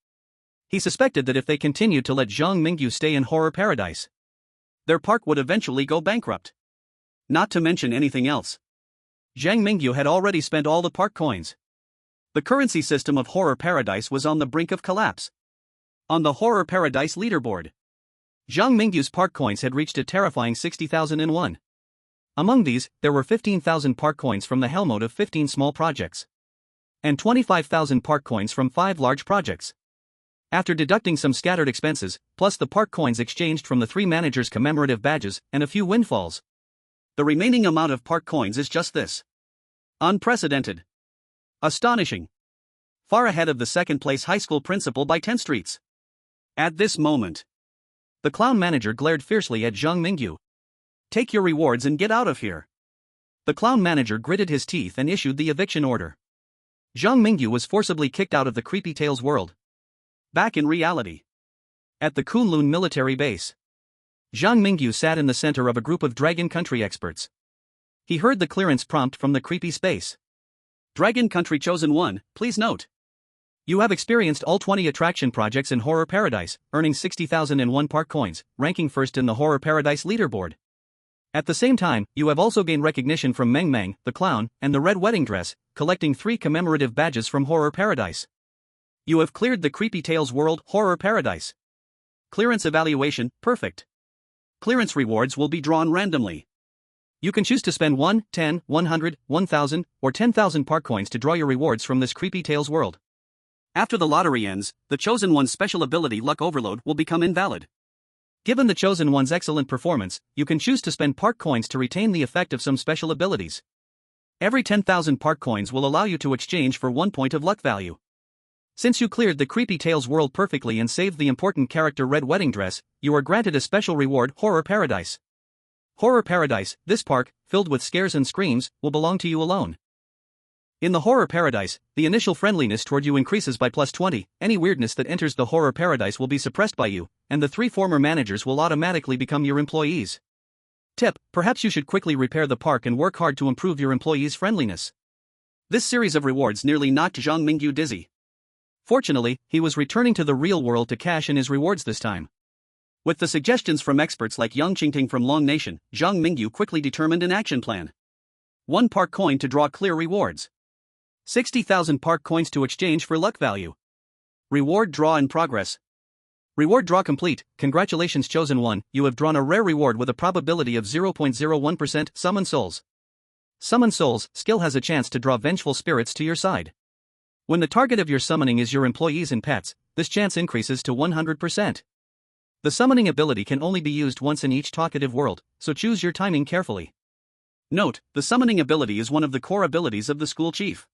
Speaker 1: He suspected that if they continued to let Zhang Mingyu stay in Horror Paradise, their park would eventually go bankrupt. Not to mention anything else. Zhang Mingyu had already spent all the park coins. The currency system of Horror Paradise was on the brink of collapse. On the Horror Paradise leaderboard, Zhang Mingyu's park coins had reached a terrifying 60,001. Among these, there were 15,000 park coins from the hell mode of 15 small projects, and 25,000 park coins from 5 large projects. After deducting some scattered expenses, plus the park coins exchanged from the 3 managers' commemorative badges, and a few windfalls, the remaining amount of park coins is just this. Unprecedented. Astonishing. Far ahead of the second-place high school principal by 10 streets. At this moment, the clown manager glared fiercely at Zhang Mingyu. Take your rewards and get out of here. The clown manager gritted his teeth and issued the eviction order. Zhang Mingyu was forcibly kicked out of the Creepy Tales world. Back in reality. At the Kunlun military base, Zhang Mingyu sat in the center of a group of Dragon Country experts. He heard the clearance prompt from the creepy space. Dragon Country Chosen One, please note. You have experienced all 20 attraction projects in Horror Paradise, earning 60,001 park coins, ranking first in the Horror Paradise leaderboard. At the same time, you have also gained recognition from Meng Meng, the clown, and the red wedding dress, collecting 3 commemorative badges from Horror Paradise. You have cleared the Creepy Tales World Horror Paradise. Clearance evaluation, perfect. Clearance rewards will be drawn randomly. You can choose to spend 1, 10, 100, 1,000, or 10,000 park coins to draw your rewards from this Creepy Tales world. After the lottery ends, the Chosen One's special ability Luck Overload will become invalid. Given the Chosen One's excellent performance, you can choose to spend park coins to retain the effect of some special abilities. Every 10,000 park coins will allow you to exchange for 1 point of luck value. Since you cleared the Creepy Tales world perfectly and saved the important character Red Wedding Dress, you are granted a special reward, Horror Paradise. Horror Paradise, this park, filled with scares and screams, will belong to you alone. In the Horror Paradise, the initial friendliness toward you increases by +20, any weirdness that enters the Horror Paradise will be suppressed by you, and the 3 former managers will automatically become your employees. Tip: perhaps you should quickly repair the park and work hard to improve your employees' friendliness. This series of rewards nearly knocked Zhang Mingyu dizzy. Fortunately, he was returning to the real world to cash in his rewards this time. With the suggestions from experts like Yang Qingting from Long Nation, Zhang Mingyu quickly determined an action plan. 1 park coin to draw clear rewards. 60,000 park coins to exchange for luck value. Reward draw in progress. Reward draw complete. Congratulations, chosen one, you have drawn a rare reward with a probability of 0.01%. Summon souls. Summon souls skill has a chance to draw vengeful spirits to your side. When the target of your summoning is your employees and pets, this chance increases to 100%. The summoning ability can only be used once in each talkative world, so choose your timing carefully. Note, the summoning ability is one of the core abilities of the school chief.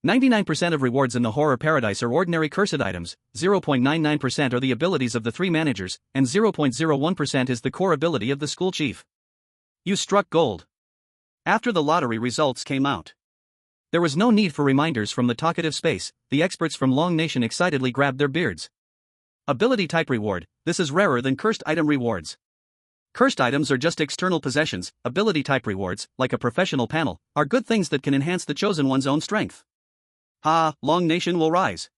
Speaker 1: 99% of rewards in the Horror Paradise are ordinary cursed items, 0.99% are the abilities of the 3 managers, and 0.01% is the core ability of the school chief. You struck gold. After the lottery results came out, there was no need for reminders from the talkative space. The experts from Long Nation excitedly grabbed their beards. Ability type reward: this is rarer than cursed item rewards. Cursed items are just external possessions. Ability type rewards, like a professional panel, are good things that can enhance the chosen one's own strength. Ha, Long Nation will rise.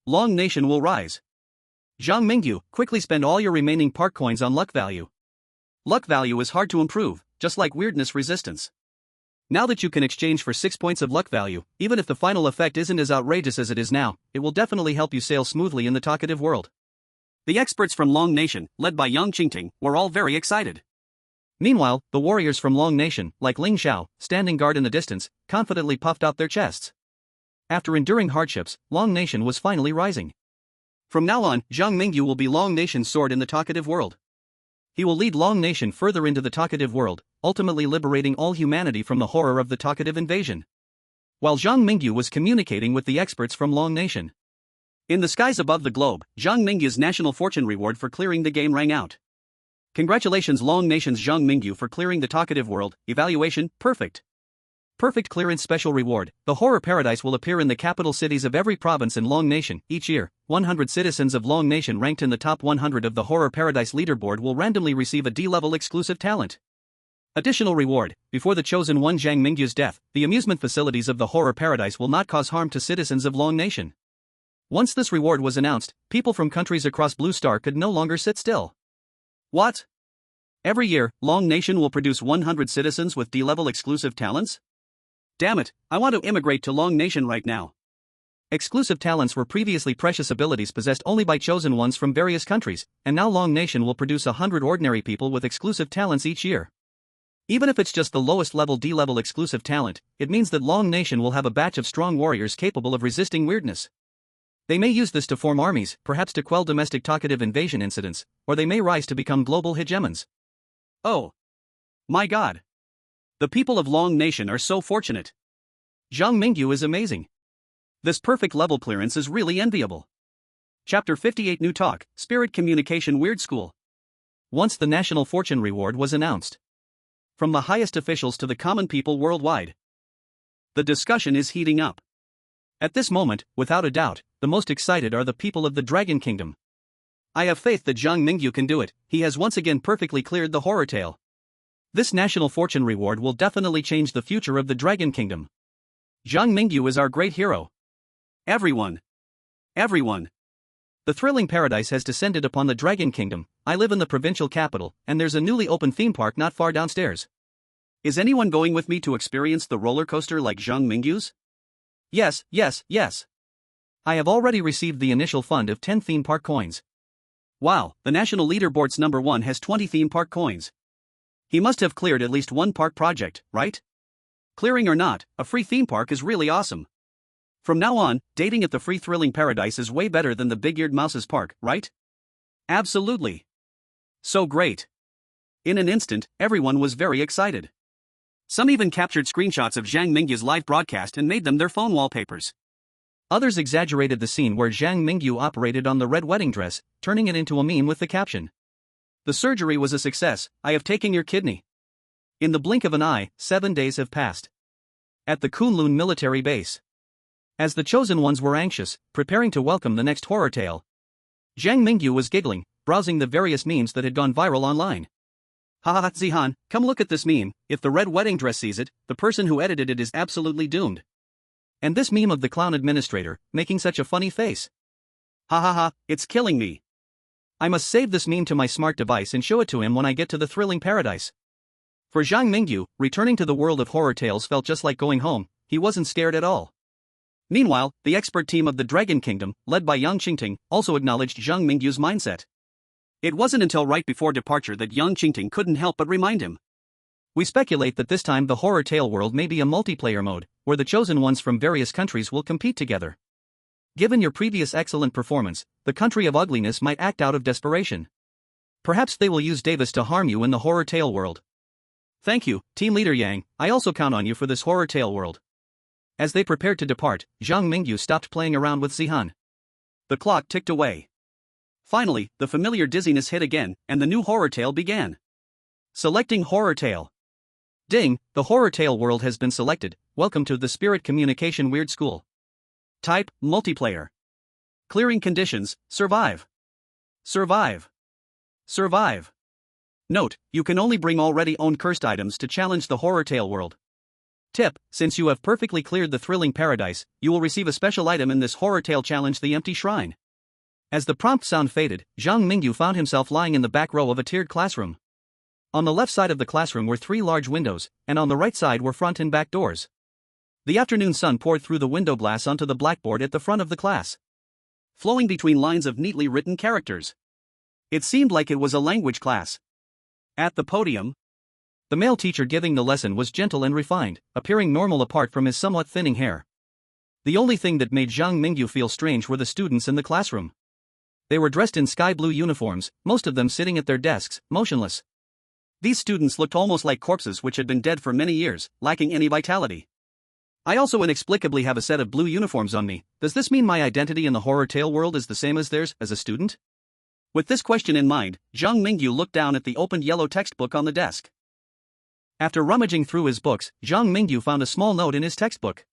Speaker 1: Long Nation will rise. Zhang Mingyu, quickly spend all your remaining park coins on luck value. Luck value is hard to improve, just like weirdness resistance. Now that you can exchange for 6 points of luck value, even if the final effect isn't as outrageous as it is now, it will definitely help you sail smoothly in the talkative world. The experts from Long Nation, led by Yang Qingting, were all very excited. Meanwhile, the warriors from Long Nation, like Ling Xiao, standing guard in the distance, confidently puffed out their chests. After enduring hardships, Long Nation was finally rising. From now on, Zhang Mingyu will be Long Nation's sword in the talkative world. He will lead Long Nation further into the talkative world, ultimately liberating all humanity from the horror of the talkative invasion. While Zhang Mingyu was communicating with the experts from Long Nation. In the skies above the globe, Zhang Mingyu's national fortune reward for clearing the game rang out. Congratulations, Long Nation's Zhang Mingyu, for clearing the talkative world. Evaluation: perfect. Perfect clearance special reward. The Horror Paradise will appear in the capital cities of every province in Long Nation. Each year, 100 citizens of Long Nation ranked in the top 100 of the Horror Paradise leaderboard will randomly receive a D-level exclusive talent. Additional reward: before the chosen one Zhang Mingyu's death, the amusement facilities of the Horror Paradise will not cause harm to citizens of Long Nation. Once this reward was announced, people from countries across Blue Star could no longer sit still. What? Every year, Long Nation will produce 100 citizens with D-level exclusive talents? Damn it, I want to immigrate to Long Nation right now. Exclusive talents were previously precious abilities possessed only by chosen ones from various countries, and now Long Nation will produce 100 ordinary people with exclusive talents each year. Even if it's just the lowest level D-level exclusive talent, it means that Long Nation will have a batch of strong warriors capable of resisting weirdness. They may use this to form armies, perhaps to quell domestic talkative invasion incidents, or they may rise to become global hegemons. Oh. My god. The people of Long Nation are so fortunate. Zhang Mingyu is amazing. This perfect level clearance is really enviable. Chapter 58 New Talk, Spirit Communication Weird School. Once the national fortune reward was announced. From the highest officials to the common people worldwide. The discussion is heating up. At this moment, without a doubt, the most excited are the people of the Dragon Kingdom. I have faith that Zhang Mingyu can do it. He has once again perfectly cleared the horror tale. This national fortune reward will definitely change the future of the Dragon Kingdom. Zhang Mingyu is our great hero. Everyone. Everyone. The thrilling paradise has descended upon the Dragon Kingdom. I live in the provincial capital, and there's a newly opened theme park not far downstairs. Is anyone going with me to experience the roller coaster like Zhang Mingyu's? Yes, yes, yes. I have already received the initial fund of 10 theme park coins. Wow, the national leaderboard's number 1 has 20 theme park coins. He must have cleared at least one park project, right? Clearing or not, a free theme park is really awesome. From now on, dating at the free thrilling paradise is way better than the big-eared mouse's park, right? Absolutely. So great. In an instant, everyone was very excited. Some even captured screenshots of Zhang Mingyu's live broadcast and made them their phone wallpapers. Others exaggerated the scene where Zhang Mingyu operated on the red wedding dress, turning it into a meme with the caption, "The surgery was a success, I have taken your kidney." In the blink of an eye, 7 days have passed. At the Kunlun military base. As the chosen ones were anxious, preparing to welcome the next horror tale, Zhang Mingyu was giggling, browsing the various memes that had gone viral online. Haha, Zihan, come look at this meme. If the red wedding dress sees it, the person who edited it is absolutely doomed. And this meme of the clown administrator, making such a funny face. Ha ha ha, it's killing me. I must save this meme to my smart device and show it to him when I get to the thrilling paradise. For Zhang Mingyu, returning to the world of horror tales felt just like going home. He wasn't scared at all. Meanwhile, the expert team of the Dragon Kingdom, led by Yang Qingting, also acknowledged Zhang Mingyu's mindset. It wasn't until right before departure that Yang Qingting couldn't help but remind him. We speculate that this time the horror tale world may be a multiplayer mode, where the chosen ones from various countries will compete together. Given your previous excellent performance, the country of ugliness might act out of desperation. Perhaps they will use Davis to harm you in the horror tale world. Thank you, Team Leader Yang, I also count on you for this horror tale world. As they prepared to depart, Zhang Mingyu stopped playing around with Zihan. The clock ticked away. Finally, the familiar dizziness hit again, and the new horror tale began. Selecting horror tale. Ding, the horror tale world has been selected. Welcome to the Spirit Communication Weird School. Type, multiplayer. Clearing conditions, survive. Survive. Survive. Note, you can only bring already owned cursed items to challenge the horror tale world. Tip, since you have perfectly cleared the thrilling paradise, you will receive a special item in this horror tale challenge, the empty shrine. As the prompt sound faded, Zhang Mingyu found himself lying in the back row of a tiered classroom. On the left side of the classroom were 3 large windows, and on the right side were front and back doors. The afternoon sun poured through the window glass onto the blackboard at the front of the class, flowing between lines of neatly written characters. It seemed like it was a language class. At the podium, the male teacher giving the lesson was gentle and refined, appearing normal apart from his somewhat thinning hair. The only thing that made Zhang Mingyu feel strange were the students in the classroom. They were dressed in sky blue uniforms, most of them sitting at their desks, motionless. These students looked almost like corpses which had been dead for many years, lacking any vitality. I also inexplicably have a set of blue uniforms on me. Does this mean my identity in the horror tale world is the same as theirs, as a student? With this question in mind, Zhang Mingyu looked down at the opened yellow textbook on the desk. After rummaging through his books, Zhang Mingyu found a small note in his textbook.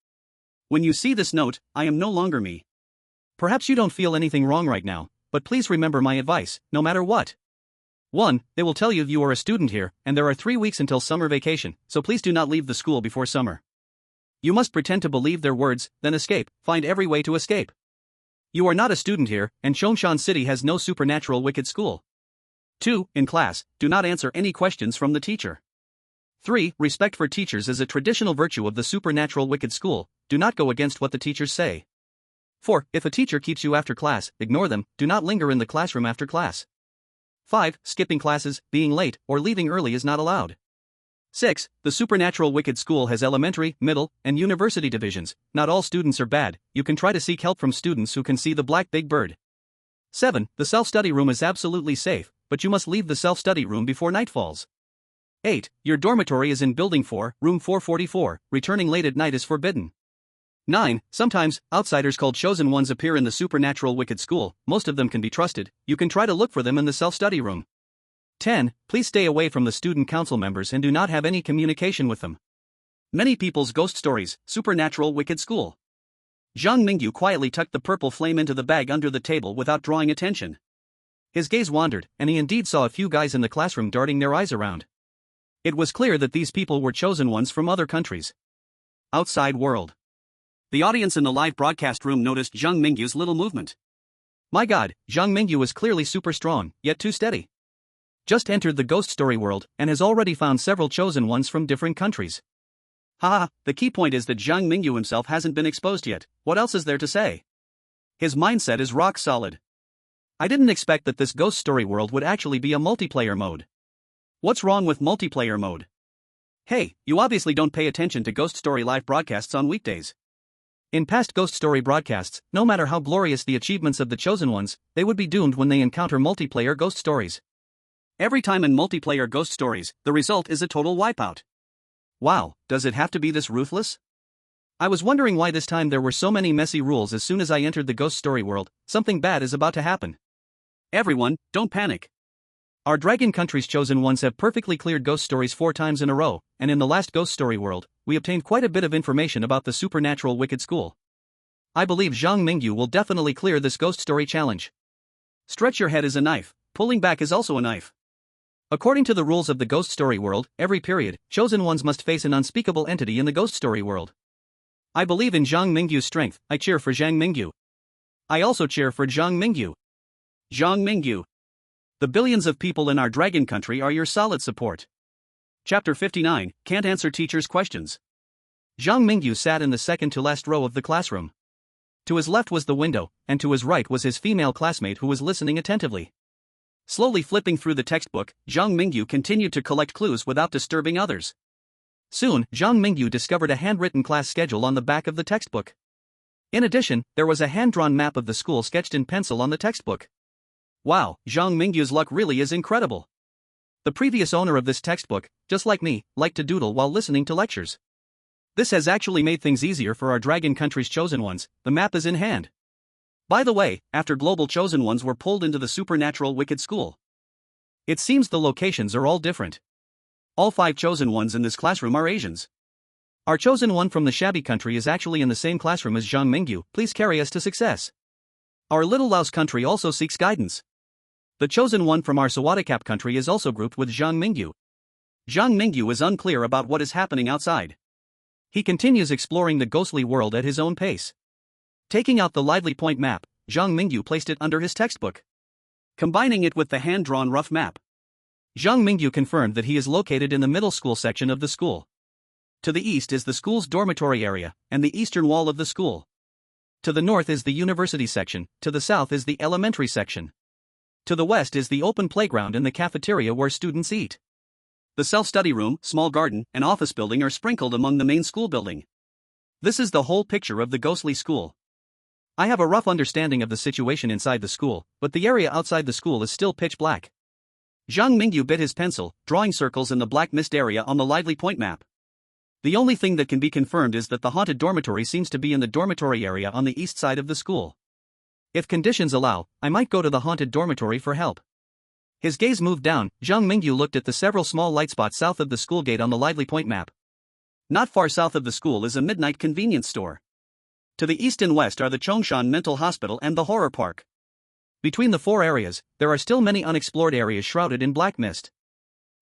Speaker 1: When you see this note, I am no longer me. Perhaps you don't feel anything wrong right now, but please remember my advice, no matter what. 1. They will tell you are a student here, and there are 3 weeks until summer vacation, so please do not leave the school before summer. You must pretend to believe their words, then escape, find every way to escape. You are not a student here, and Chongshan City has no supernatural wicked school. 2. In class, do not answer any questions from the teacher. 3. Respect for teachers is a traditional virtue of the supernatural wicked school, do not go against what the teachers say. 4. If a teacher keeps you after class, ignore them, do not linger in the classroom after class. 5. Skipping classes, being late, or leaving early is not allowed. 6. The supernatural wicked school has elementary, middle, and university divisions. Not all students are bad, you can try to seek help from students who can see the black big bird. 7. The self-study room is absolutely safe, but you must leave the self-study room before night falls. 8. Your dormitory is in Building 4, Room 444, returning late at night is forbidden. 9. Sometimes, outsiders called chosen ones appear in the supernatural wicked school, most of them can be trusted, you can try to look for them in the self-study room. 10. Please stay away from the student council members and do not have any communication with them. Many people's ghost stories, supernatural wicked school. Zhang Mingyu quietly tucked the purple flame into the bag under the table without drawing attention. His gaze wandered, and he indeed saw a few guys in the classroom darting their eyes around. It was clear that these people were chosen ones from other countries. Outside world. The audience in the live broadcast room noticed Zhang Mingyu's little movement. My god, Zhang Mingyu is clearly super strong, yet too steady. Just entered the ghost story world, and has already found several chosen ones from different countries. Haha, the key point is that Zhang Mingyu himself hasn't been exposed yet, what else is there to say? His mindset is rock solid. I didn't expect that this ghost story world would actually be a multiplayer mode. What's wrong with multiplayer mode? Hey, you obviously don't pay attention to ghost story live broadcasts on weekdays. In past ghost story broadcasts, no matter how glorious the achievements of the chosen ones, they would be doomed when they encounter multiplayer ghost stories. Every time in multiplayer ghost stories, the result is a total wipeout. Wow, does it have to be this ruthless? I was wondering why this time there were so many messy rules. As soon as I entered the ghost story world, something bad is about to happen. Everyone, don't panic. Our Dragon Country's chosen ones have perfectly cleared ghost stories 4 times in a row, and in the last ghost story world, we obtained quite a bit of information about the supernatural wicked school. I believe Zhang Mingyu will definitely clear this ghost story challenge. Stretch your head is a knife, pulling back is also a knife. According to the rules of the ghost story world, every period, chosen ones must face an unspeakable entity in the ghost story world. I believe in Zhang Mingyu's strength. I cheer for Zhang Mingyu. I also cheer for Zhang Mingyu. Zhang Mingyu. The billions of people in our Dragon Country are your solid support. Chapter 59, Can't Answer Teacher's Questions. Zhang Mingyu sat in the second to last row of the classroom. To his left was the window, and to his right was his female classmate who was listening attentively. Slowly flipping through the textbook, Zhang Mingyu continued to collect clues without disturbing others. Soon, Zhang Mingyu discovered a handwritten class schedule on the back of the textbook. In addition, there was a hand-drawn map of the school sketched in pencil on the textbook. Wow, Zhang Mingyu's luck really is incredible. The previous owner of this textbook, just like me, liked to doodle while listening to lectures. This has actually made things easier for our Dragon Country's chosen ones. The map is in hand. By the way, after global chosen ones were pulled into the supernatural wicked school, it seems the locations are all different. All 5 chosen ones in this classroom are Asians. Our chosen one from the shabby country is actually in the same classroom as Zhang Mingyu. Please carry us to success. Our little Laos country also seeks guidance. The chosen one from our Sawadikap country is also grouped with Zhang Mingyu. Zhang Mingyu is unclear about what is happening outside. He continues exploring the ghostly world at his own pace. Taking out the lively point map, Zhang Mingyu placed it under his textbook. Combining it with the hand-drawn rough map, Zhang Mingyu confirmed that he is located in the middle school section of the school. To the east is the school's dormitory area, and the eastern wall of the school. To the north is the university section, to the south is the elementary section. To the west is the open playground and the cafeteria where students eat. The self-study room, small garden, and office building are sprinkled among the main school building. This is the whole picture of the ghostly school. I have a rough understanding of the situation inside the school, but the area outside the school is still pitch black. Zhang Mingyu bit his pencil, drawing circles in the black mist area on the lively point map. The only thing that can be confirmed is that the haunted dormitory seems to be in the dormitory area on the east side of the school. If conditions allow, I might go to the haunted dormitory for help. His gaze moved down. Zhang Mingyu looked at the several small light spots south of the school gate on the lively point map. Not far south of the school is a midnight convenience store. To the east and west are the Chongshan Mental Hospital and the Horror Park. Between the 4 areas, there are still many unexplored areas shrouded in black mist.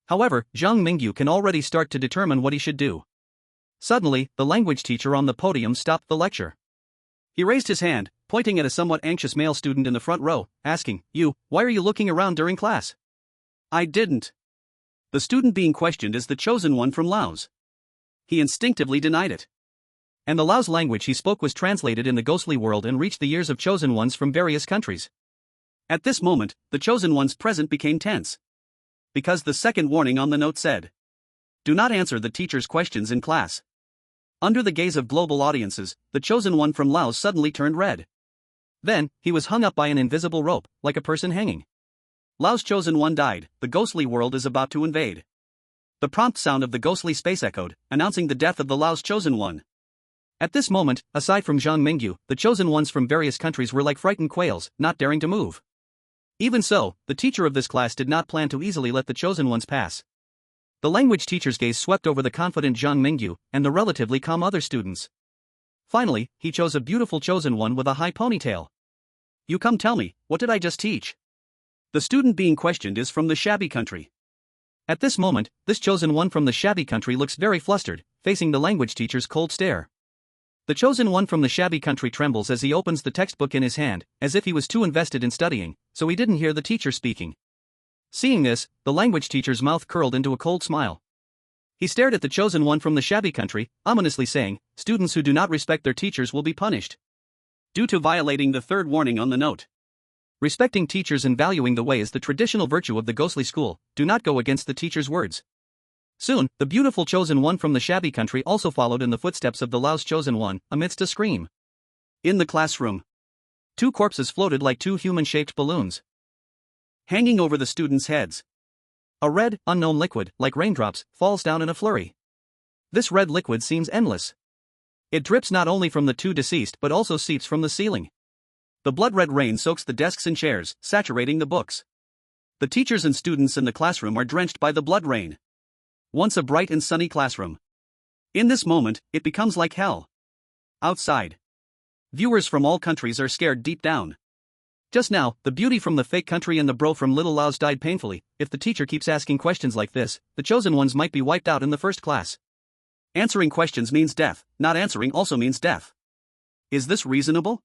Speaker 1: However, Zhang Mingyu can already start to determine what he should do. Suddenly, the language teacher on the podium stopped the lecture. He raised his hand, pointing at a somewhat anxious male student in the front row, asking, "You, why are you looking around during class?" "I didn't." The student being questioned is the chosen one from Laos. He instinctively denied it. And the Laos language he spoke was translated in the ghostly world and reached the ears of chosen ones from various countries. At this moment, the chosen ones present became tense. Because the second warning on the note said, "Do not answer the teacher's questions in class." Under the gaze of global audiences, the chosen one from Laos suddenly turned red. Then, he was hung up by an invisible rope, like a person hanging. Laos chosen one died. The ghostly world is about to invade. The prompt sound of the ghostly space echoed, announcing the death of the Laos chosen one. At this moment, aside from Zhang Mingyu, the chosen ones from various countries were like frightened quails, not daring to move. Even so, the teacher of this class did not plan to easily let the chosen ones pass. The language teacher's gaze swept over the confident Zhang Mingyu and the relatively calm other students. Finally, he chose a beautiful chosen one with a high ponytail. "You come tell me, what did I just teach?" The student being questioned is from the shabby country. At this moment, this chosen one from the shabby country looks very flustered, facing the language teacher's cold stare. The chosen one from the shabby country trembles as he opens the textbook in his hand, as if he was too invested in studying, so he didn't hear the teacher speaking. Seeing this, the language teacher's mouth curled into a cold smile. He stared at the chosen one from the shabby country, ominously saying, "Students who do not respect their teachers will be punished due to violating the third warning on the note. Respecting teachers and valuing the way is the traditional virtue of the ghostly school. Do not go against the teacher's words." Soon, the beautiful chosen one from the shabby country also followed in the footsteps of the Laos chosen one, amidst a scream. In the classroom, 2 corpses floated like 2 human-shaped balloons, hanging over the students' heads. A red, unknown liquid, like raindrops, falls down in a flurry. This red liquid seems endless. It drips not only from the two deceased but also seeps from the ceiling. The blood-red rain soaks the desks and chairs, saturating the books. The teachers and students in the classroom are drenched by the blood rain. Once a bright and sunny classroom. In this moment, it becomes like hell. Outside. Viewers from all countries are scared deep down. Just now, the beauty from the fake country and the bro from Little Laos died painfully. If the teacher keeps asking questions like this, the chosen ones might be wiped out in the first class. Answering questions means death, not answering also means death. Is this reasonable?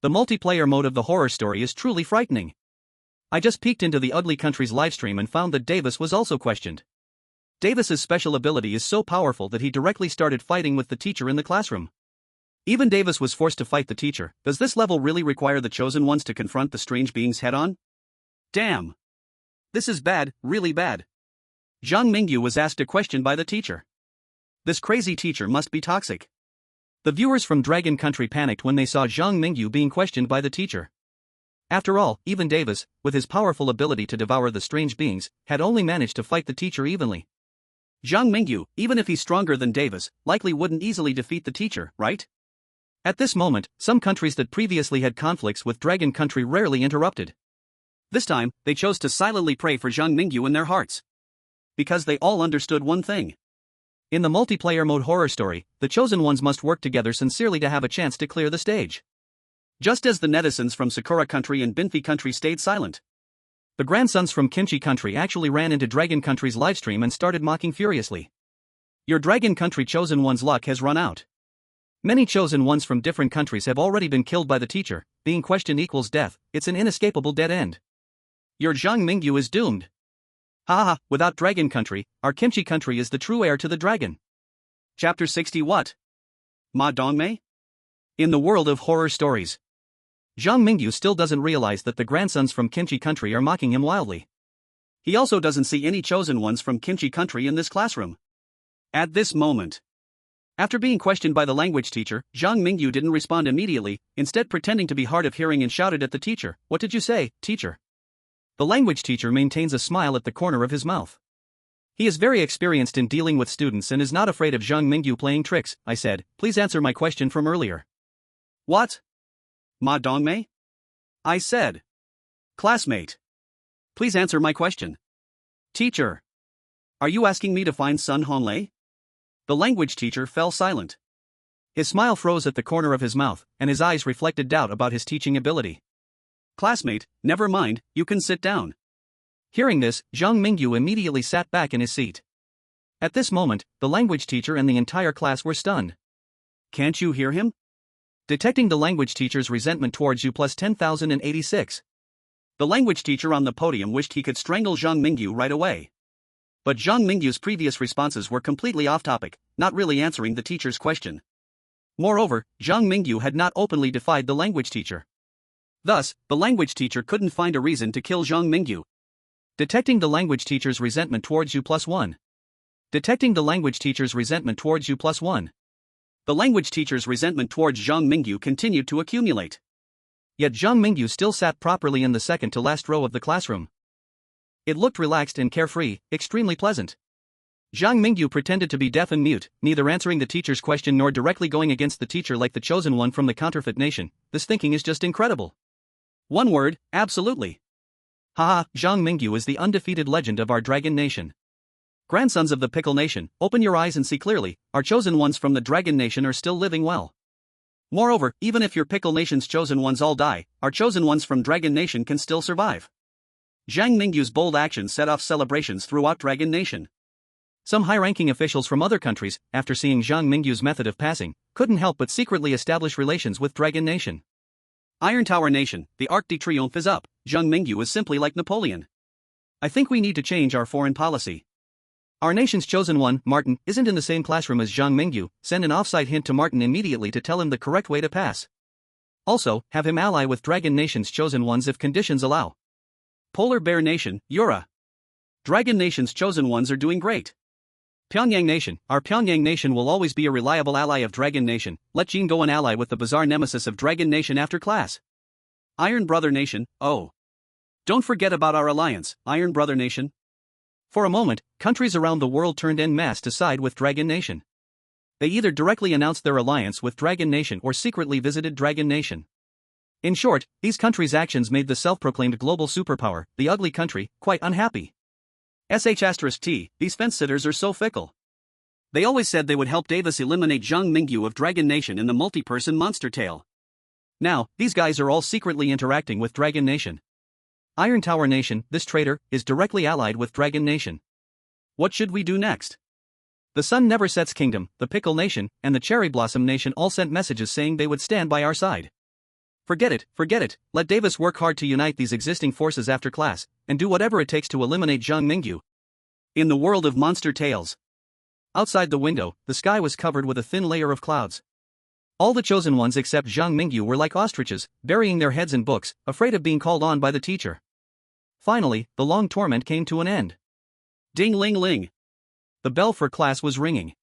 Speaker 1: The multiplayer mode of the horror story is truly frightening. I just peeked into the ugly country's livestream and found that Davis was also questioned. Davis's special ability is so powerful that he directly started fighting with the teacher in the classroom. Even Davis was forced to fight the teacher. Does this level really require the chosen ones to confront the strange beings head-on? Damn. This is bad, really bad. Zhang Mingyu was asked a question by the teacher. This crazy teacher must be toxic. The viewers from Dragon Country panicked when they saw Zhang Mingyu being questioned by the teacher. After all, even Davis, with his powerful ability to devour the strange beings, had only managed to fight the teacher evenly. Zhang Mingyu, even if he's stronger than Davis, likely wouldn't easily defeat the teacher, right? At this moment, some countries that previously had conflicts with Dragon Country rarely interrupted. This time, they chose to silently pray for Zhang Mingyu in their hearts. Because they all understood one thing. In the multiplayer mode horror story, the chosen ones must work together sincerely to have a chance to clear the stage. Just as the netizens from Sakura Country and Binfi Country stayed silent. The grandsons from Kimchi Country actually ran into Dragon Country's livestream and started mocking furiously. Your Dragon Country chosen one's luck has run out. Many chosen ones from different countries have already been killed by the teacher. Being questioned equals death. It's an inescapable dead end. Your Zhang Mingyu is doomed. Haha, without Dragon Country, our Kimchi Country is the true heir to the dragon. Chapter 60 What? Ma Dongmei? In the world of horror stories. Zhang Mingyu still doesn't realize that the grandsons from Kimchi Country are mocking him wildly. He also doesn't see any chosen ones from Kimchi Country in this classroom. At this moment. After being questioned by the language teacher, Zhang Mingyu didn't respond immediately, instead pretending to be hard of hearing and shouted at the teacher, "What did you say, teacher?" The language teacher maintains a smile at the corner of his mouth. He is very experienced in dealing with students and is not afraid of Zhang Mingyu playing tricks. I said, "Please answer my question from earlier." What? Ma Dongmei? I said. Classmate. Please answer my question. Teacher. Are you asking me to find Sun Honlei? The language teacher fell silent. His smile froze at the corner of his mouth, and his eyes reflected doubt about his teaching ability. Classmate, never mind, you can sit down. Hearing this, Zhang Mingyu immediately sat back in his seat. At this moment, the language teacher and the entire class were stunned. Can't you hear him? Detecting the language teacher's resentment towards you plus 10,086. The language teacher on the podium wished he could strangle Zhang Mingyu right away. But Zhang Mingyu's previous responses were completely off-topic, not really answering the teacher's question. Moreover, Zhang Mingyu had not openly defied the language teacher. Thus, the language teacher couldn't find a reason to kill Zhang Mingyu. Detecting the language teacher's resentment towards you plus 1. Detecting the language teacher's resentment towards you plus 1. The language teacher's resentment towards Zhang Mingyu continued to accumulate. Yet Zhang Mingyu still sat properly in the second to last row of the classroom. It looked relaxed and carefree, extremely pleasant. Zhang Mingyu pretended to be deaf and mute, neither answering the teacher's question nor directly going against the teacher like the chosen one from the counterfeit nation. This thinking is just incredible. One word, absolutely. Haha, Zhang Mingyu is the undefeated legend of our dragon nation. Grandsons of the Pickle Nation, open your eyes and see clearly, our chosen ones from the Dragon Nation are still living well. Moreover, even if your Pickle Nation's chosen ones all die, our chosen ones from Dragon Nation can still survive. Zhang Mingyu's bold action set off celebrations throughout Dragon Nation. Some high-ranking officials from other countries, after seeing Zhang Mingyu's method of passing, couldn't help but secretly establish relations with Dragon Nation. Iron Tower Nation, the Arc de Triomphe is up. Zhang Mingyu is simply like Napoleon. I think we need to change our foreign policy. Our nation's chosen one, Martin, isn't in the same classroom as Zhang Mingyu. Send an offside hint to Martin immediately to tell him the correct way to pass. Also, have him ally with Dragon Nation's chosen ones if conditions allow. Polar Bear Nation, Yura. Dragon Nation's chosen ones are doing great. Pyongyang Nation, our Pyongyang Nation will always be a reliable ally of Dragon Nation. Let Jean go an ally with the bizarre nemesis of Dragon Nation after class. Iron Brother Nation, oh. Don't forget about our alliance, Iron Brother Nation. For a moment, countries around the world turned en masse to side with Dragon Nation. They either directly announced their alliance with Dragon Nation or secretly visited Dragon Nation. In short, these countries' actions made the self-proclaimed global superpower, the ugly country, quite unhappy. *T, these fence-sitters are so fickle. They always said they would help Davis eliminate Zhang Mingyu of Dragon Nation in the multi-person monster tale. Now, these guys are all secretly interacting with Dragon Nation. Iron Tower Nation, this traitor, is directly allied with Dragon Nation. What should we do next? The Sun Never Sets Kingdom, the Pickle Nation, and the Cherry Blossom Nation all sent messages saying they would stand by our side. Forget it, let Davis work hard to unite these existing forces after class, and do whatever it takes to eliminate Zhang Mingyu. In the world of monster tales. Outside the window, the sky was covered with a thin layer of clouds. All the chosen ones except Zhang Mingyu were like ostriches, burying their heads in books, afraid of being called on by the teacher. Finally, the long torment came to an end. Ding-ling-ling. The bell for class was ringing.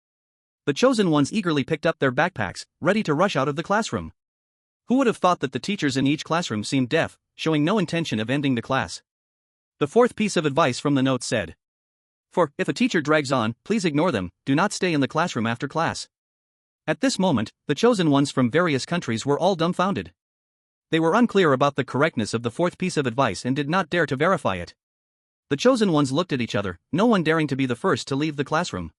Speaker 1: The chosen ones eagerly picked up their backpacks, ready to rush out of the classroom. Who would have thought that the teachers in each classroom seemed deaf, showing no intention of ending the class? The fourth piece of advice from the note said: if a teacher drags on, please ignore them, do not stay in the classroom after class. At this moment, the chosen ones from various countries were all dumbfounded. They were unclear about the correctness of the fourth piece of advice and did not dare to verify it. The chosen ones looked at each other, no one daring to be the first to leave the classroom.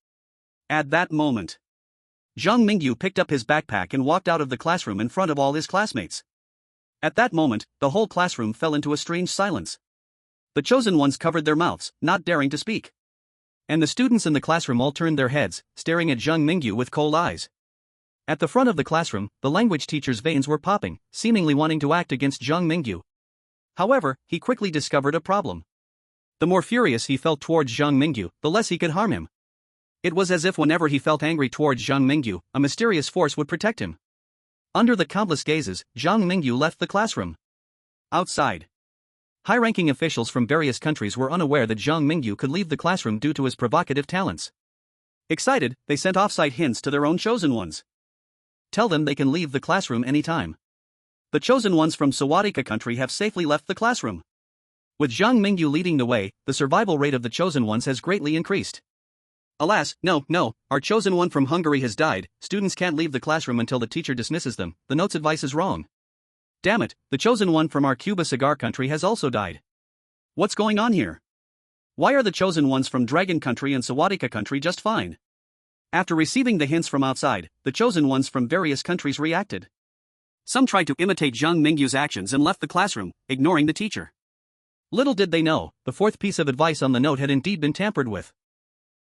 Speaker 1: At that moment, Zhang Mingyu picked up his backpack and walked out of the classroom in front of all his classmates. At that moment, the whole classroom fell into a strange silence. The chosen ones covered their mouths, not daring to speak. And the students in the classroom all turned their heads, staring at Zhang Mingyu with cold eyes. At the front of the classroom, the language teacher's veins were popping, seemingly wanting to act against Zhang Mingyu. However, he quickly discovered a problem. The more furious he felt towards Zhang Mingyu, the less he could harm him. It was as if whenever he felt angry towards Zhang Mingyu, a mysterious force would protect him. Under the countless gazes, Zhang Mingyu left the classroom. Outside, high-ranking officials from various countries were unaware that Zhang Mingyu could leave the classroom due to his provocative talents. Excited, they sent off-site hints to their own chosen ones. Tell them they can leave the classroom anytime. The chosen ones from Sawadika country have safely left the classroom. With Zhang Mingyu leading the way, the survival rate of the chosen ones has greatly increased. Alas, no, our chosen one from Hungary has died, students can't leave the classroom until the teacher dismisses them, the note's advice is wrong. Damn it, the chosen one from our Cuba cigar country has also died. What's going on here? Why are the chosen ones from Dragon country and Sawadika country just fine? After receiving the hints from outside, the chosen ones from various countries reacted. Some tried to imitate Zhang Mingyu's actions and left the classroom, ignoring the teacher. Little did they know, the fourth piece of advice on the note had indeed been tampered with.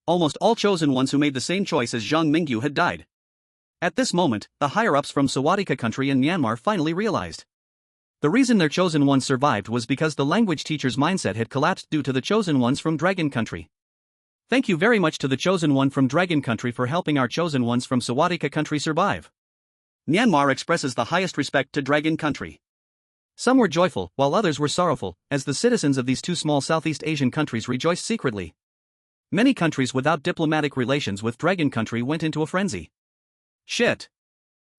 Speaker 1: Almost all chosen ones who made the same choice as Zhang Mingyu had died. At this moment, the higher-ups from Sawadika country and Myanmar finally realized. The reason their chosen ones survived was because the language teacher's mindset had collapsed due to the chosen ones from Dragon country. Thank you very much to the chosen one from Dragon country for helping our chosen ones from Sawadika country survive. Myanmar expresses the highest respect to Dragon country. Some were joyful, while others were sorrowful, as the citizens of these two small Southeast Asian countries rejoiced secretly. Many countries without diplomatic relations with Dragon country went into a frenzy. Shit.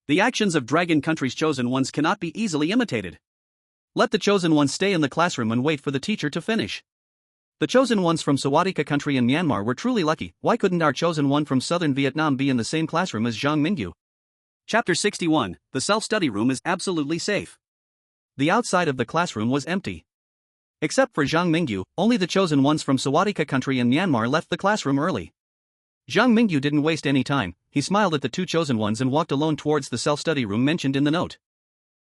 Speaker 1: The actions of Dragon country's chosen ones cannot be easily imitated. Let the chosen ones stay in the classroom and wait for the teacher to finish. The chosen ones from Sawadika country and Myanmar were truly lucky. Why couldn't our chosen one from southern Vietnam be in the same classroom as Zhang Mingyu? Chapter 61, the self-study room is absolutely safe. The outside of the classroom was empty. Except for Zhang Mingyu, only the chosen ones from Sawadika country and Myanmar left the classroom early. Zhang Mingyu didn't waste any time, he smiled at the two chosen ones and walked alone towards the self-study room mentioned in the note.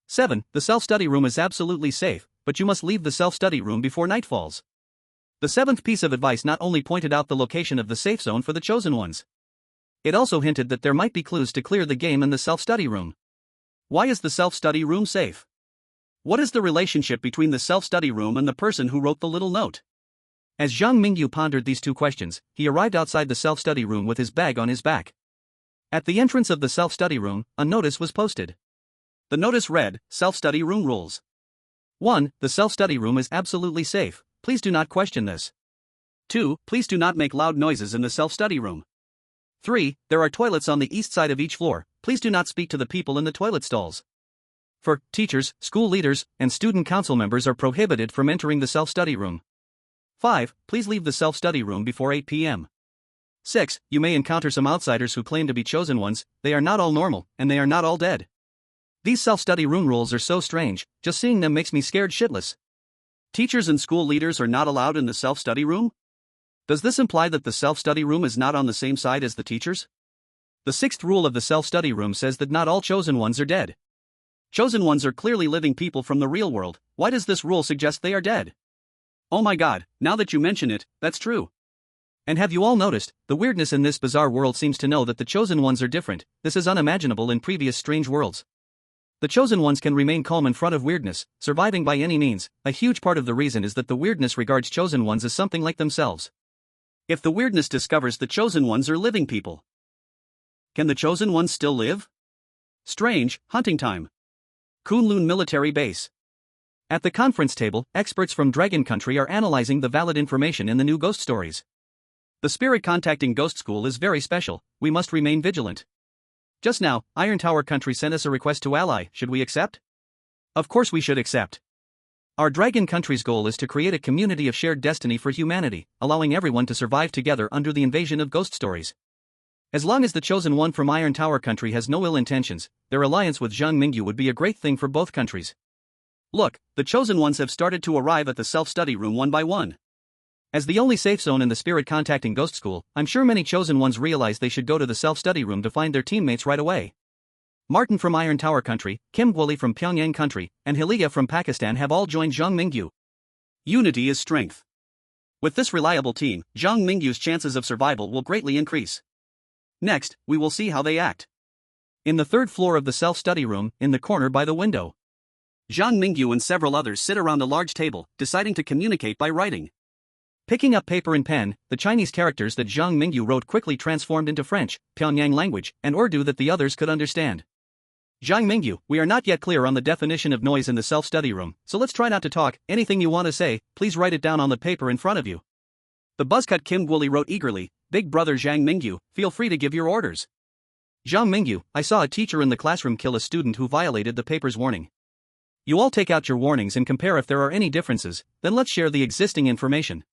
Speaker 1: 7. The self-study room is absolutely safe, but you must leave the self-study room before night falls. The seventh piece of advice not only pointed out the location of the safe zone for the chosen ones. It also hinted that there might be clues to clear the game in the self-study room. Why is the self-study room safe? What is the relationship between the self-study room and the person who wrote the little note? As Zhang Mingyu pondered these two questions, he arrived outside the self-study room with his bag on his back. At the entrance of the self-study room, a notice was posted. The notice read, Self-study room rules. 1. The self-study room is absolutely safe, please do not question this. 2. Please do not make loud noises in the self-study room. 3. There are toilets on the east side of each floor, please do not speak to the people in the toilet stalls. For teachers, school leaders, and student council members are prohibited from entering the self-study room. 5. Please leave the self-study room before 8 p.m. 6. You may encounter some outsiders who claim to be chosen ones. They are not all normal, and they are not all dead. These self-study room rules are so strange, just seeing them makes me scared shitless. Teachers and school leaders are not allowed in the self-study room? Does this imply that the self-study room is not on the same side as the teachers? The 6th rule of the self-study room says that not all chosen ones are dead. Chosen ones are clearly living people from the real world. Why does this rule suggest they are dead? Oh my god, now that you mention it, that's true. And have you all noticed, the weirdness in this bizarre world seems to know that the chosen ones are different. This is unimaginable in previous strange worlds. The chosen ones can remain calm in front of weirdness, surviving by any means. A huge part of the reason is that the weirdness regards chosen ones as something like themselves. If the weirdness discovers the chosen ones are living people, can the chosen ones still live? Strange, hunting time. Kunlun military base. At the conference table, experts from Dragon Country are analyzing the valid information in the new ghost stories. The spirit contacting ghost school is very special. We must remain vigilant. Just now, Iron Tower Country sent us a request to ally. Should we accept? Of course we should accept. Our Dragon Country's goal is to create a community of shared destiny for humanity, allowing everyone to survive together under the invasion of ghost stories. As long as the chosen one from Iron Tower Country has no ill intentions, their alliance with Zhang Mingyu would be a great thing for both countries. Look, the chosen ones have started to arrive at the self-study room one by one. As the only safe zone in the spirit contacting ghost school, I'm sure many chosen ones realize they should go to the self-study room to find their teammates right away. Martin from Iron Tower Country, Kim Gwili from Pyongyang Country, and Hilia from Pakistan have all joined Zhang Mingyu. Unity is strength. With this reliable team, Zhang Mingyu's chances of survival will greatly increase. Next, we will see how they act. In the 3rd floor of the self-study room, in the corner by the window, Zhang Mingyu and several others sit around a large table, deciding to communicate by writing. Picking up paper and pen, the Chinese characters that Zhang Mingyu wrote quickly transformed into French, Pyongyang language, and Urdu that the others could understand. Zhang Mingyu, we are not yet clear on the definition of noise in the self-study room, so let's try not to talk. Anything you want to say, please write it down on the paper in front of you. The buzzcut Kim Gwili wrote eagerly, Big brother Zhang Mingyu, feel free to give your orders. Zhang Mingyu, I saw a teacher in the classroom kill a student who violated the paper's warning. You all take out your warnings and compare if there are any differences, then let's share the existing information.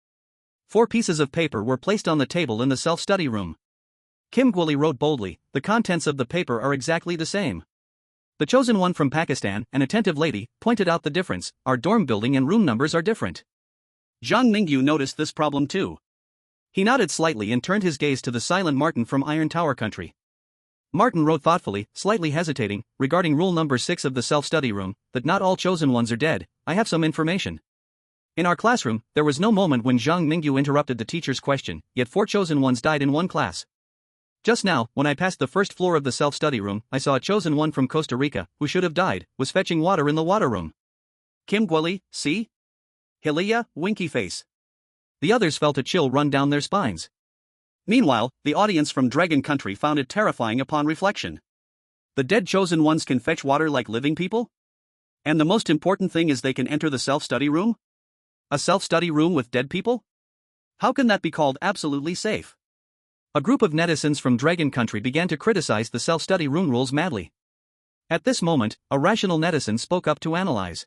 Speaker 1: 4 pieces of paper were placed on the table in the self-study room. Kim Gwili wrote boldly, the contents of the paper are exactly the same. The chosen one from Pakistan, an attentive lady, pointed out the difference. Our dorm building and room numbers are different. Zhang Mingyu noticed this problem too. He nodded slightly and turned his gaze to the silent Martin from Iron Tower Country. Martin wrote thoughtfully, slightly hesitating, regarding rule number 6 of the self-study room, that not all chosen ones are dead. I have some information. In our classroom, there was no moment when Zhang Mingyu interrupted the teacher's question, yet 4 chosen ones died in one class. Just now, when I passed the 1st floor of the self-study room, I saw a chosen one from Costa Rica, who should have died, was fetching water in the water room. Kim Gwili, see? Hilia, winky face. The others felt a chill run down their spines. Meanwhile, the audience from Dragon Country found it terrifying upon reflection. The dead chosen ones can fetch water like living people? And the most important thing is they can enter the self-study room? A self-study room with dead people? How can that be called absolutely safe? A group of netizens from Dragon Country began to criticize the self-study room rules madly. At this moment, a rational netizen spoke up to analyze.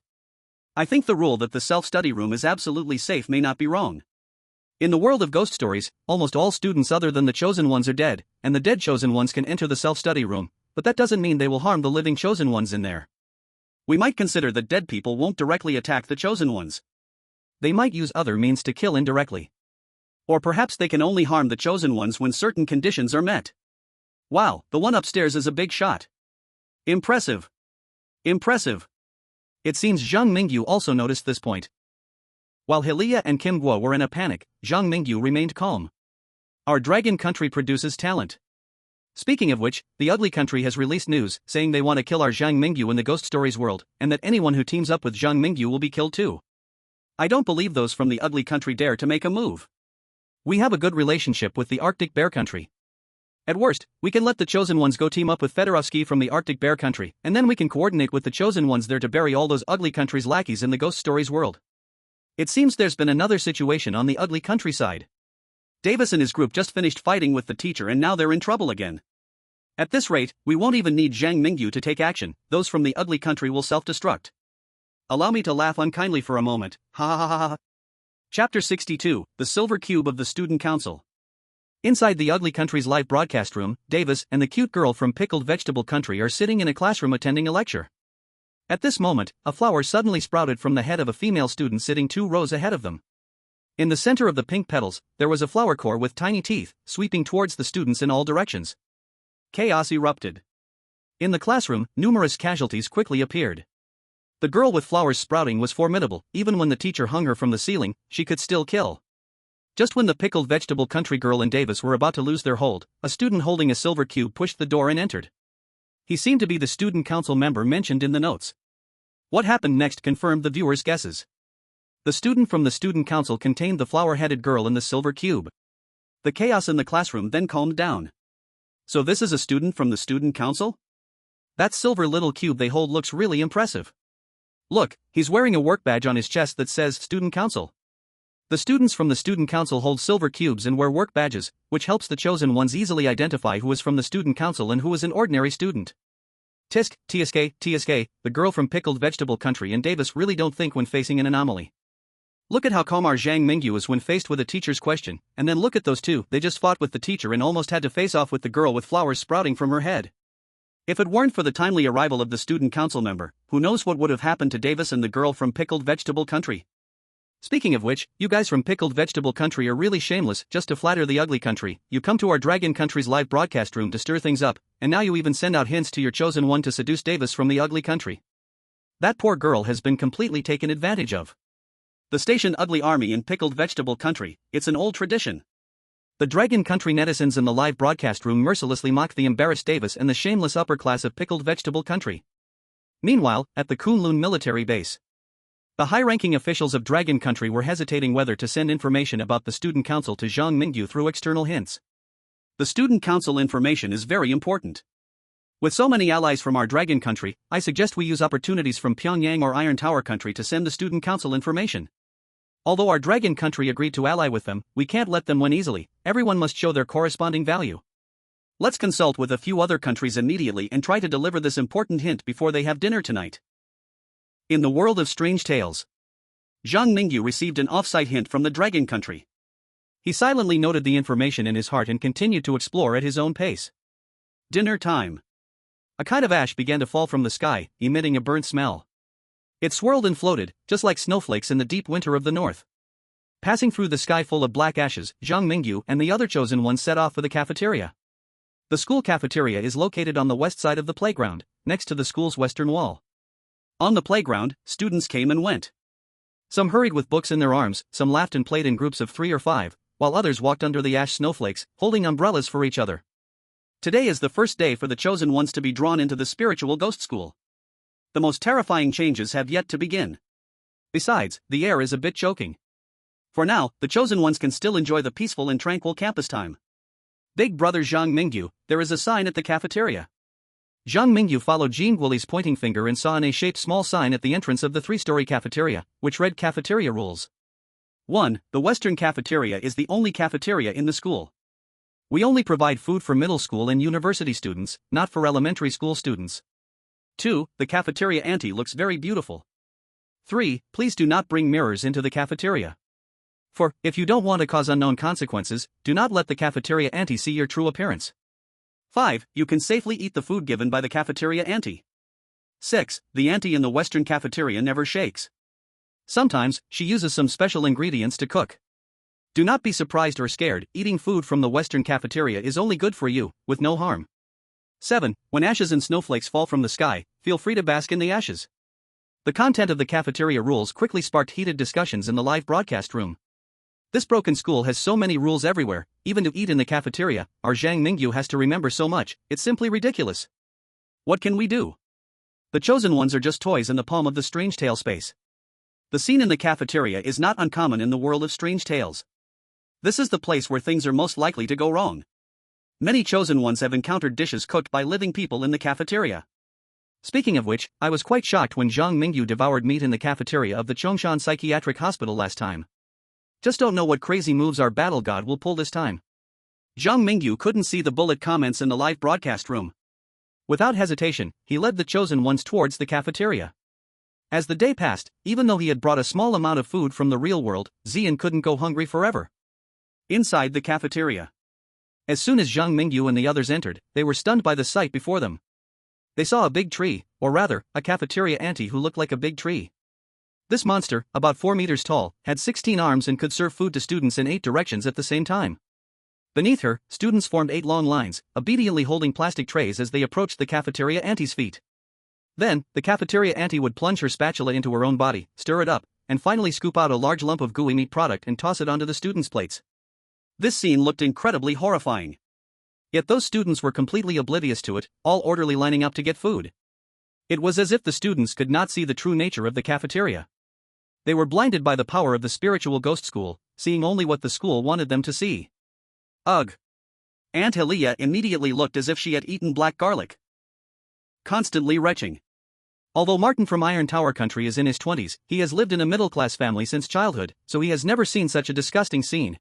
Speaker 1: I think the rule that the self-study room is absolutely safe may not be wrong. In the world of ghost stories, almost all students other than the chosen ones are dead, and the dead chosen ones can enter the self-study room, but that doesn't mean they will harm the living chosen ones in there. We might consider that dead people won't directly attack the chosen ones. They might use other means to kill indirectly. Or perhaps they can only harm the chosen ones when certain conditions are met. Wow, the one upstairs is a big shot. Impressive. Impressive. It seems Zhang Mingyu also noticed this point. While Hilia and Kim Guo were in a panic, Zhang Mingyu remained calm. Our Dragon Country produces talent. Speaking of which, the Ugly Country has released news saying they want to kill our Zhang Mingyu in the Ghost Stories world, and that anyone who teams up with Zhang Mingyu will be killed too. I don't believe those from the Ugly Country dare to make a move. We have a good relationship with the Arctic Bear Country. At worst, we can let the chosen ones go team up with Fedorovsky from the Arctic Bear Country, and then we can coordinate with the chosen ones there to bury all those Ugly Country's lackeys in the Ghost Stories world. It seems there's been another situation on the Ugly Countryside. Davis and his group just finished fighting with the teacher and now they're in trouble again. At this rate, we won't even need Zhang Mingyu to take action, those from the Ugly Country will self-destruct. Allow me to laugh unkindly for a moment, ha ha ha ha ha. Chapter 62, The Silver Cube of the Student Council. Inside the ugly country's live broadcast room, Davis and the cute girl from pickled vegetable country are sitting in a classroom attending a lecture. At this moment, a flower suddenly sprouted from the head of a female student sitting 2 rows ahead of them. In the center of the pink petals, there was a flower core with tiny teeth, sweeping towards the students in all directions. Chaos erupted. In the classroom, numerous casualties quickly appeared. The girl with flowers sprouting was formidable. Even when the teacher hung her from the ceiling, she could still kill. Just when the pickled vegetable country girl and Davis were about to lose their hold, a student holding a silver cube pushed the door and entered. He seemed to be the student council member mentioned in the notes. What happened next confirmed the viewers' guesses. The student from the student council contained the flower-headed girl in the silver cube. The chaos in the classroom then calmed down. So this is a student from the student council? That silver little cube they hold looks really impressive. Look, he's wearing a work badge on his chest that says Student Council. The students from the Student Council hold silver cubes and wear work badges, which helps the chosen ones easily identify who is from the Student Council and who is an ordinary student. Tisk, TSK, the girl from pickled vegetable country and Davis really don't think when facing an anomaly. Look at how calm our Zhang Mingyu is when faced with a teacher's question, and then look at those two, they just fought with the teacher and almost had to face off with the girl with flowers sprouting from her head. If it weren't for the timely arrival of the Student Council member, who knows what would have happened to Davis and the girl from pickled vegetable country. Speaking of which, you guys from pickled vegetable country are really shameless. Just to flatter the ugly country, you come to our dragon country's live broadcast room to stir things up, and now you even send out hints to your chosen one to seduce Davis from the ugly country. That poor girl has been completely taken advantage of. The station ugly army in pickled vegetable country, it's an old tradition. The dragon country netizens in the live broadcast room mercilessly mocked the embarrassed Davis and the shameless upper class of pickled vegetable country. Meanwhile, at the Kunlun military base, the high-ranking officials of Dragon Country were hesitating whether to send information about the Student Council to Zhang Mingyu through external hints. The Student Council information is very important. With so many allies from our Dragon Country, I suggest we use opportunities from Pyongyang or Iron Tower Country to send the Student Council information. Although our Dragon Country agreed to ally with them, we can't let them win easily. Everyone must show their corresponding value. Let's consult with a few other countries immediately and try to deliver this important hint before they have dinner tonight. In the world of strange tales, Zhang Mingyu received an off-site hint from the Dragon Country. He silently noted the information in his heart and continued to explore at his own pace. Dinner time. A kind of ash began to fall from the sky, emitting a burnt smell. It swirled and floated, just like snowflakes in the deep winter of the north. Passing through the sky full of black ashes, Zhang Mingyu and the other chosen ones set off for the cafeteria. The school cafeteria is located on the west side of the playground, next to the school's western wall. On the playground, students came and went. Some hurried with books in their arms, some laughed and played in groups of 3 or 5, while others walked under the ash snowflakes, holding umbrellas for each other. Today is the first day for the chosen ones to be drawn into the spiritual ghost school. The most terrifying changes have yet to begin. Besides, the air is a bit choking. For now, the chosen ones can still enjoy the peaceful and tranquil campus time. Big brother Zhang Mingyu, there is a sign at the cafeteria. Zhang Mingyu followed Jean Guoli's pointing finger and saw an A-shaped small sign at the entrance of the 3-story cafeteria, which read Cafeteria Rules. 1. The Western cafeteria is the only cafeteria in the school. We only provide food for middle school and university students, not for elementary school students. 2. The cafeteria auntie looks very beautiful. 3. Please do not bring mirrors into the cafeteria. 4. If you don't want to cause unknown consequences, do not let the cafeteria auntie see your true appearance. 5. You can safely eat the food given by the cafeteria auntie. 6. The auntie in the Western cafeteria never shakes. Sometimes, she uses some special ingredients to cook. Do not be surprised or scared, eating food from the Western cafeteria is only good for you, with no harm. 7. When ashes and snowflakes fall from the sky, feel free to bask in the ashes. The content of the cafeteria rules quickly sparked heated discussions in the live broadcast room. This broken school has so many rules everywhere, even to eat in the cafeteria, our Zhang Mingyu has to remember so much, it's simply ridiculous. What can we do? The chosen ones are just toys in the palm of the strange tale space. The scene in the cafeteria is not uncommon in the world of strange tales. This is the place where things are most likely to go wrong. Many chosen ones have encountered dishes cooked by living people in the cafeteria. Speaking of which, I was quite shocked when Zhang Mingyu devoured meat in the cafeteria of the Chongshan Psychiatric Hospital last time. Just don't know what crazy moves our battle god will pull this time. Zhang Mingyu couldn't see the bullet comments in the live broadcast room. Without hesitation, he led the chosen ones towards the cafeteria. As the day passed, even though he had brought a small amount of food from the real world, Zian couldn't go hungry forever. Inside the cafeteria, As soon as Zhang Mingyu and the others entered, they were stunned by the sight before them. They saw a big tree, or rather, a cafeteria auntie who looked like a big tree. This monster, about 4 meters tall, had 16 arms and could serve food to students in 8 directions at the same time. Beneath her, students formed 8 long lines, obediently holding plastic trays as they approached the cafeteria auntie's feet. Then, the cafeteria auntie would plunge her spatula into her own body, stir it up, and finally scoop out a large lump of gooey meat product and toss it onto the students' plates. This scene looked incredibly horrifying. Yet those students were completely oblivious to it, all orderly lining up to get food. It was as if the students could not see the true nature of the cafeteria. They were blinded by the power of the spiritual ghost school, seeing only what the school wanted them to see. Ugh! Aunt Helia immediately looked as if she had eaten black garlic. Constantly retching. Although Martin from Iron Tower Country is in his 20s, he has lived in a middle-class family since childhood, so he has never seen such a disgusting scene.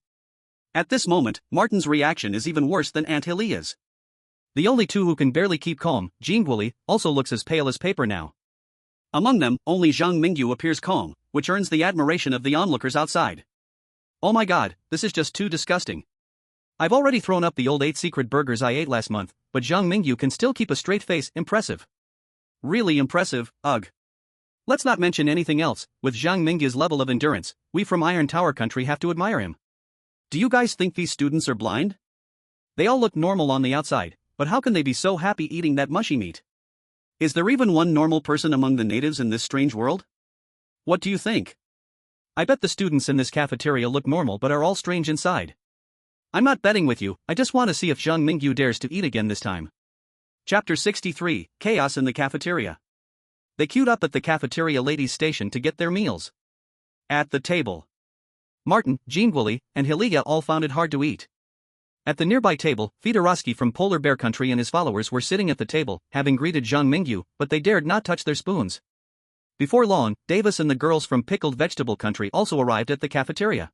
Speaker 1: At this moment, Martin's reaction is even worse than Aunt Helia's. The only two who can barely keep calm, Jingguoli, also looks as pale as paper now. Among them, only Zhang Mingyu appears calm, which earns the admiration of the onlookers outside. Oh my god, this is just too disgusting. I've already thrown up the old 8 secret burgers I ate last month, but Zhang Mingyu can still keep a straight face. Impressive. Really impressive, ugh. Let's not mention anything else, with Zhang Mingyu's level of endurance, we from Iron Tower Country have to admire him. Do you guys think these students are blind? They all look normal on the outside, but how can they be so happy eating that mushy meat? Is there even one normal person among the natives in this strange world? What do you think? I bet the students in this cafeteria look normal but are all strange inside. I'm not betting with you, I just want to see if Zhang Mingyu dares to eat again this time. Chapter 63, Chaos in the Cafeteria. They queued up at the cafeteria ladies' station to get their meals. At the table, Martin, Jingguoli, and Helia all found it hard to eat. At the nearby table, Fedorowski from Polar Bear Country and his followers were sitting at the table, having greeted Zhang Mingyu, but they dared not touch their spoons. Before long, Davis and the girls from Pickled Vegetable Country also arrived at the cafeteria.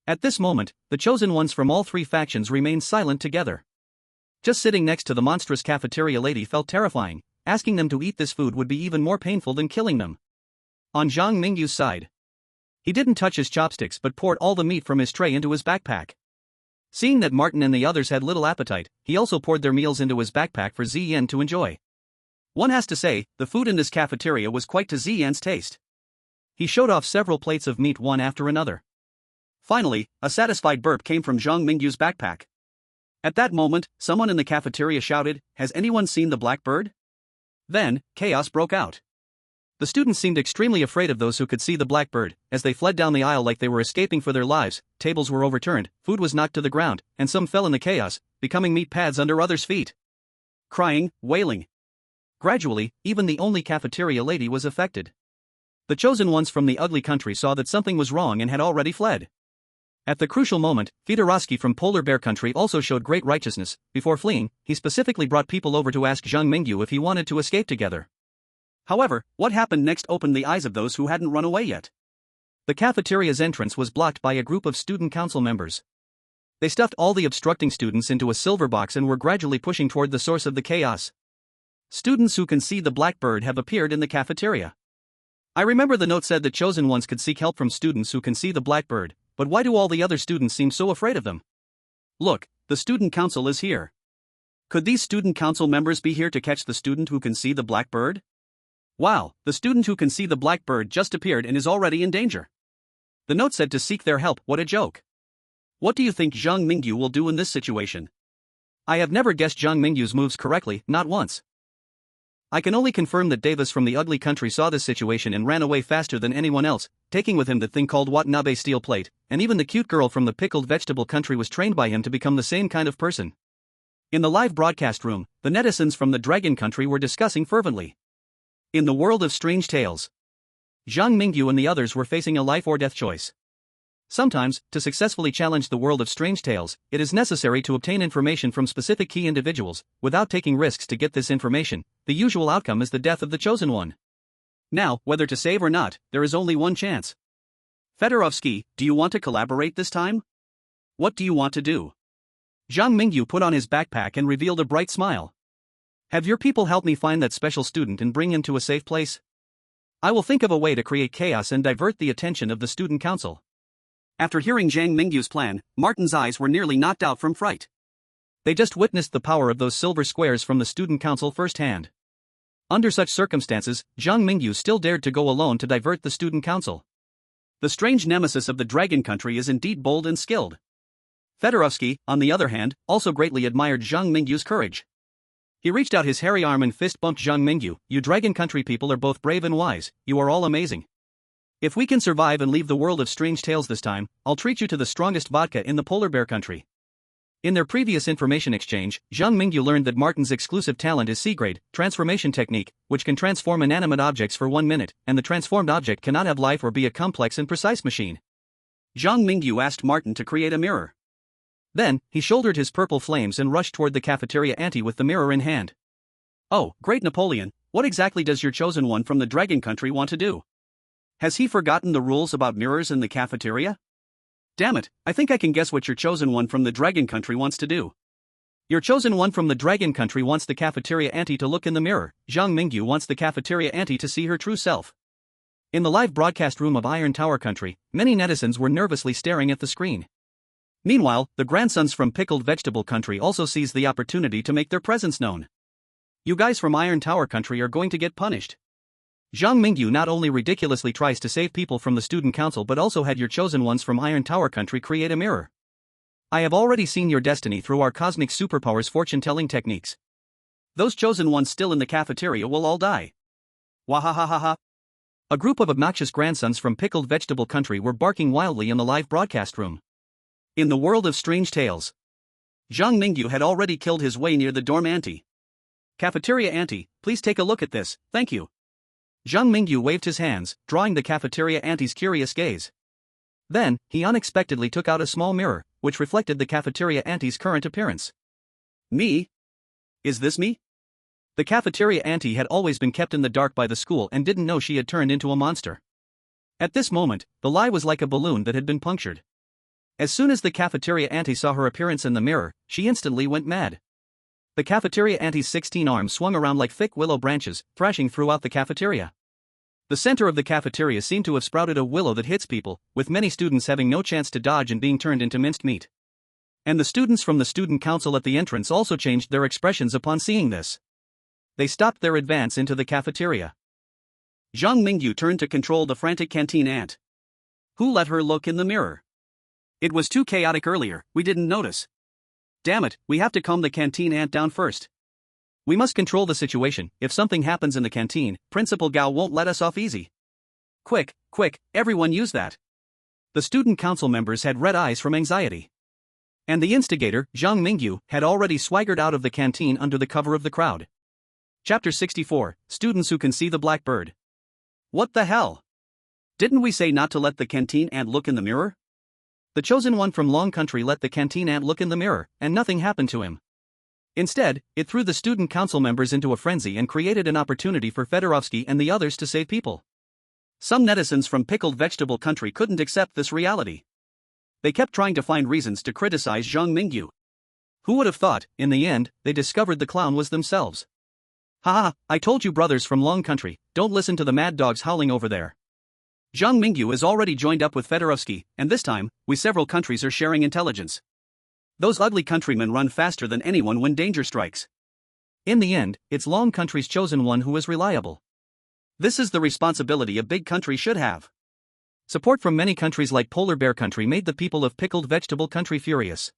Speaker 1: At this moment, the chosen ones from all 3 factions remained silent together. Just sitting next to the monstrous cafeteria lady felt terrifying. Asking them to eat this food would be even more painful than killing them. On Zhang Mingyu's side, he didn't touch his chopsticks but poured all the meat from his tray into his backpack. Seeing that Martin and the others had little appetite, he also poured their meals into his backpack for Ziyan to enjoy. One has to say, the food in this cafeteria was quite to Ziyan's taste. He showed off several plates of meat one after another. Finally, a satisfied burp came from Zhang Mingyu's backpack. At that moment, someone in the cafeteria shouted, "Has anyone seen the black bird?" Then, chaos broke out. The students seemed extremely afraid of those who could see the black bird. As they fled down the aisle like they were escaping for their lives, tables were overturned, food was knocked to the ground, and some fell in the chaos, becoming meat pads under others' feet. Crying, wailing. Gradually, even the only cafeteria lady was affected. The chosen ones from the ugly country saw that something was wrong and had already fled. At the crucial moment, Fedorowski from Polar Bear Country also showed great righteousness. Before fleeing, he specifically brought people over to ask Zhang Mingyu if he wanted to escape together. However, what happened next opened the eyes of those who hadn't run away yet. The cafeteria's entrance was blocked by a group of student council members. They stuffed all the obstructing students into a silver box and were gradually pushing toward the source of the chaos. Students who can see the black bird have appeared in the cafeteria. I remember the note said the chosen ones could seek help from students who can see the black bird, but why do all the other students seem so afraid of them? Look, the student council is here. Could these student council members be here to catch the student who can see the black bird? Wow, the student who can see the black bird just appeared and is already in danger. The note said to seek their help. What a joke. What do you think Zhang Mingyu will do in this situation? I have never guessed Zhang Mingyu's moves correctly, not once. I can only confirm that Davis from the ugly country saw this situation and ran away faster than anyone else, taking with him the thing called Watanabe steel plate, and even the cute girl from the Pickled Vegetable Country was trained by him to become the same kind of person. In the live broadcast room, the netizens from the Dragon Country were discussing fervently. In the world of strange tales, Zhang Mingyu and the others were facing a life or death choice. Sometimes, to successfully challenge the world of strange tales, it is necessary to obtain information from specific key individuals, without taking risks to get this information. The usual outcome is the death of the chosen one. Now, whether to save or not, there is only one chance. Fedorovsky, do you want to collaborate this time? What do you want to do? Zhang Mingyu put on his backpack and revealed a bright smile. Have your people help me find that special student and bring him to a safe place? I will think of a way to create chaos and divert the attention of the student council. After hearing Zhang Mingyu's plan, Martin's eyes were nearly knocked out from fright. They just witnessed the power of those silver squares from the student council firsthand. Under such circumstances, Zhang Mingyu still dared to go alone to divert the student council. The strange nemesis of the Dragon Country is indeed bold and skilled. Fedorovsky, on the other hand, also greatly admired Zhang Mingyu's courage. He reached out his hairy arm and fist bumped Zhang Mingyu. "You Dragon Country people are both brave and wise, you are all amazing. If we can survive and leave the world of strange tales this time, I'll treat you to the strongest vodka in the polar bear country." In their previous information exchange, Zhang Mingyu learned that Martin's exclusive talent is C-grade, transformation technique, which can transform inanimate objects for 1 minute, and the transformed object cannot have life or be a complex and precise machine. Zhang Mingyu asked Martin to create a mirror. Then, he shouldered his purple flames and rushed toward the cafeteria ante with the mirror in hand. "Oh, great Napoleon, what exactly does your chosen one from the Dragon Country want to do? Has he forgotten the rules about mirrors in the cafeteria? Damn it, I think I can guess what your chosen one from the Dragon Country wants to do. Your chosen one from the Dragon Country wants the cafeteria auntie to look in the mirror. Zhang Mingyu wants the cafeteria auntie to see her true self." In the live broadcast room of Iron Tower Country, many netizens were nervously staring at the screen. Meanwhile, the grandsons from Pickled Vegetable Country also seized the opportunity to make their presence known. "You guys from Iron Tower Country are going to get punished. Zhang Mingyu not only ridiculously tries to save people from the student council but also had your chosen ones from Iron Tower Country create a mirror. I have already seen your destiny through our cosmic superpowers fortune-telling techniques. Those chosen ones still in the cafeteria will all die. Wahahaha." A group of obnoxious grandsons from Pickled Vegetable Country were barking wildly in the live broadcast room. In the world of strange tales, Zhang Mingyu had already killed his way near the dorm auntie. "Cafeteria auntie, please take a look at this, thank you." Zhang Mingyu waved his hands, drawing the cafeteria auntie's curious gaze. Then, he unexpectedly took out a small mirror, which reflected the cafeteria auntie's current appearance. "Me? Is this me?" The cafeteria auntie had always been kept in the dark by the school and didn't know she had turned into a monster. At this moment, the lie was like a balloon that had been punctured. As soon as the cafeteria auntie saw her appearance in the mirror, she instantly went mad. The cafeteria auntie's 16 arms swung around like thick willow branches, thrashing throughout the cafeteria. The center of the cafeteria seemed to have sprouted a willow that hits people, with many students having no chance to dodge and being turned into minced meat. And the students from the student council at the entrance also changed their expressions upon seeing this. They stopped their advance into the cafeteria. Zhang Mingyu turned to control the frantic canteen aunt. Who let her look in the mirror? It was too chaotic earlier, we didn't notice. Damn it, we have to calm the canteen aunt down first. We must control the situation. If something happens in the canteen, Principal Gao won't let us off easy. Quick, everyone use that. The student council members had red eyes from anxiety. And the instigator, Zhang Mingyu, had already swaggered out of the canteen under the cover of the crowd. Chapter 64, Students Who Can See the Black Bird. What the hell? Didn't we say not to let the canteen ant look in the mirror? The chosen one from Long Country let the canteen ant look in the mirror, and nothing happened to him. Instead, it threw the student council members into a frenzy and created an opportunity for Fedorovsky and the others to save people. Some netizens from Pickled Vegetable Country couldn't accept this reality. They kept trying to find reasons to criticize Zhang Mingyu. Who would have thought, in the end, they discovered the clown was themselves. Haha, I told you brothers from Long Country, don't listen to the mad dogs howling over there. Zhang Mingyu is already joined up with Fedorovsky, and this time, we several countries are sharing intelligence. Those ugly countrymen run faster than anyone when danger strikes. In the end, it's Long Country's chosen one who is reliable. This is the responsibility a big country should have. Support from many countries like Polar Bear Country made the people of Pickled Vegetable Country furious.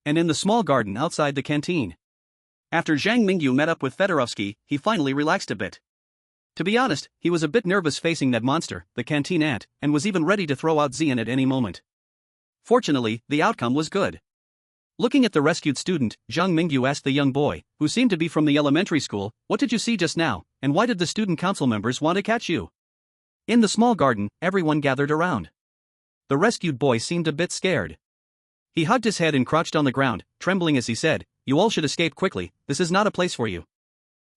Speaker 1: And in the small garden outside the canteen, after Zhang Mingyu met up with Fedorovsky, he finally relaxed a bit. To be honest, he was a bit nervous facing that monster, the canteen ant, and was even ready to throw out Xian at any moment. Fortunately, the outcome was good. Looking at the rescued student, Zhang Mingyu asked the young boy, who seemed to be from the elementary school, "What did you see just now, and why did the student council members want to catch you?" In the small garden, everyone gathered around. The rescued boy seemed a bit scared. He hugged his head and crouched on the ground, trembling as he said, "You all should escape quickly, this is not a place for you.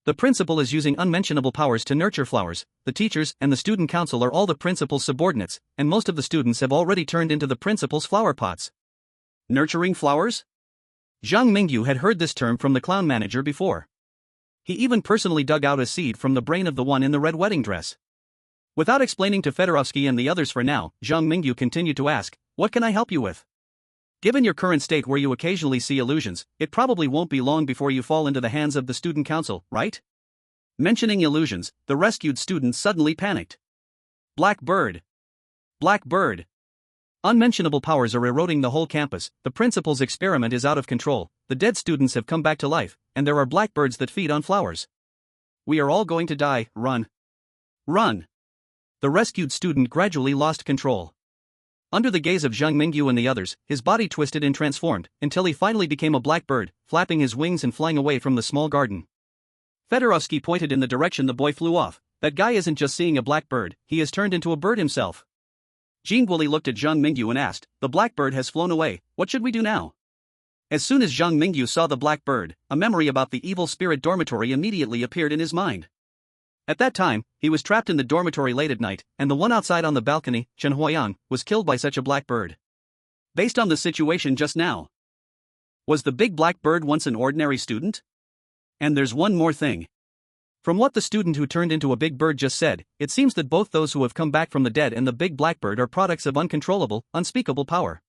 Speaker 1: The principal is using unmentionable powers to nurture flowers. The teachers and the student council are all the principal's subordinates, and most of the students have already turned into the principal's flower pots." Nurturing flowers? Zhang Mingyu had heard this term from the clown manager before. He even personally dug out a seed from the brain of the one in the red wedding dress. Without explaining to Fedorovsky and the others for now, Zhang Mingyu continued to ask, "What can I help you with?" Given your current state where you occasionally see illusions, it probably won't be long before you fall into the hands of the student council, right? Mentioning illusions, the rescued student suddenly panicked. Black bird. Black bird. Unmentionable powers are eroding the whole campus, the principal's experiment is out of control, the dead students have come back to life, and there are blackbirds that feed on flowers. We are all going to die, run. Run. The rescued student gradually lost control. Under the gaze of Zhang Mingyu and the others, his body twisted and transformed, until he finally became a blackbird, flapping his wings and flying away from the small garden. Fedorovsky pointed in the direction the boy flew off. That guy isn't just seeing a blackbird, he has turned into a bird himself. Jingwuli looked at Zhang Mingyu and asked, the blackbird has flown away, what should we do now? As soon as Zhang Mingyu saw the blackbird, a memory about the evil spirit dormitory immediately appeared in his mind. At that time, he was trapped in the dormitory late at night, and the one outside on the balcony, Chen Huayang, was killed by such a blackbird. Based on the situation just now, was the big blackbird once an ordinary student? And there's one more thing. From what the student who turned into a big bird just said, it seems that both those who have come back from the dead and the big blackbird are products of uncontrollable, unspeakable power.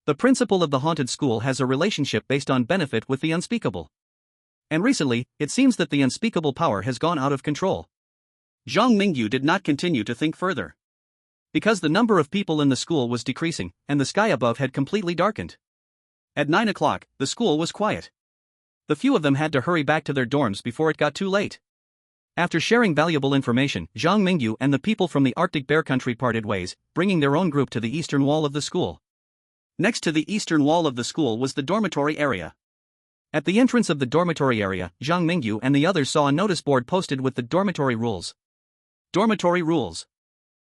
Speaker 1: The principal of the haunted school has a relationship based on benefit with the unspeakable. And recently, it seems that the unspeakable power has gone out of control. Zhang Mingyu did not continue to think further. Because the number of people in the school was decreasing, and the sky above had completely darkened. At 9 o'clock, the school was quiet. The few of them had to hurry back to their dorms before it got too late. After sharing valuable information, Zhang Mingyu and the people from the Arctic Bear Country parted ways, bringing their own group to the eastern wall of the school. Next to the eastern wall of the school was the dormitory area. At the entrance of the dormitory area, Zhang Mingyu and the others saw a notice board posted with the dormitory rules. Dormitory rules.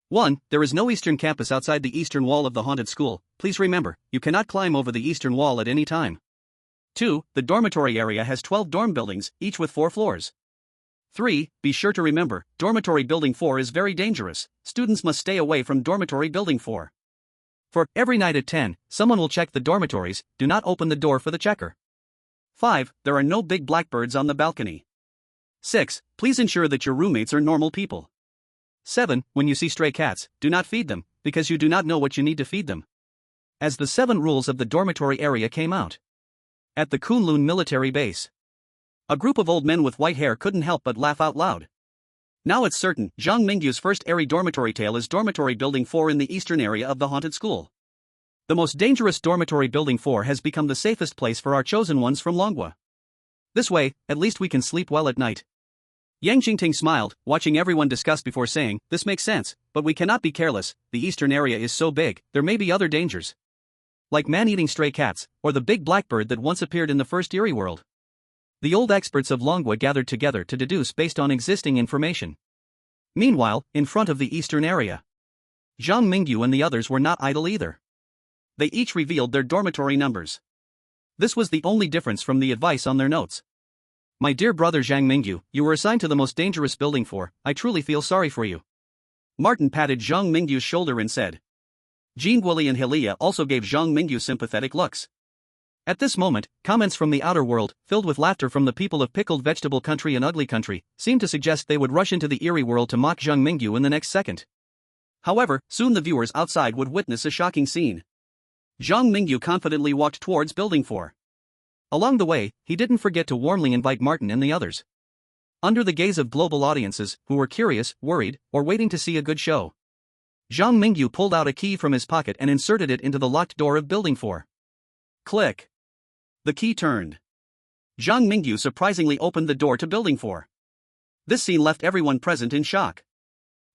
Speaker 1: 1. There is no eastern campus outside the eastern wall of the haunted school. Please remember, you cannot climb over the eastern wall at any time. 2. The dormitory area has 12 dorm buildings, each with 4 floors. 3. Be sure to remember, dormitory building 4 is very dangerous. Students must stay away from dormitory building 4. For every night at 10, someone will check the dormitories, do not open the door for the checker. 5. There are no big blackbirds on the balcony. 6. Please ensure that your roommates are normal people. 7. When you see stray cats, do not feed them, because you do not know what you need to feed them. As the 7 rules of the dormitory area came out. At the Kunlun military base. A group of old men with white hair couldn't help but laugh out loud. Now it's certain, Zhang Mingyu's first airy dormitory tale is Dormitory Building 4 in the eastern area of the haunted school. The most dangerous Dormitory Building 4 has become the safest place for our chosen ones from Longhua. This way, at least we can sleep well at night. Yang Jingting smiled, watching everyone discuss before saying, this makes sense, but we cannot be careless, the eastern area is so big, there may be other dangers. Like man-eating stray cats, or the big blackbird that once appeared in the first eerie world. The old experts of Longhua gathered together to deduce based on existing information. Meanwhile, in front of the eastern area, Zhang Mingyu and the others were not idle either. They each revealed their dormitory numbers. This was the only difference from the advice on their notes. My dear brother Zhang Mingyu, you were assigned to the most dangerous building 4, I truly feel sorry for you. Martin patted Zhang Mingyu's shoulder and said. Jean Guoli and Hilia also gave Zhang Mingyu sympathetic looks. At this moment, comments from the outer world, filled with laughter from the people of Pickled Vegetable Country and Ugly Country, seemed to suggest they would rush into the eerie world to mock Zhang Mingyu in the next second. However, soon the viewers outside would witness a shocking scene. Zhang Mingyu confidently walked towards Building 4. Along the way, he didn't forget to warmly invite Martin and the others. Under the gaze of global audiences, who were curious, worried, or waiting to see a good show, Zhang Mingyu pulled out a key from his pocket and inserted it into the locked door of Building 4. Click. The key turned. Zhang Mingyu surprisingly opened the door to Building 4. This scene left everyone present in shock.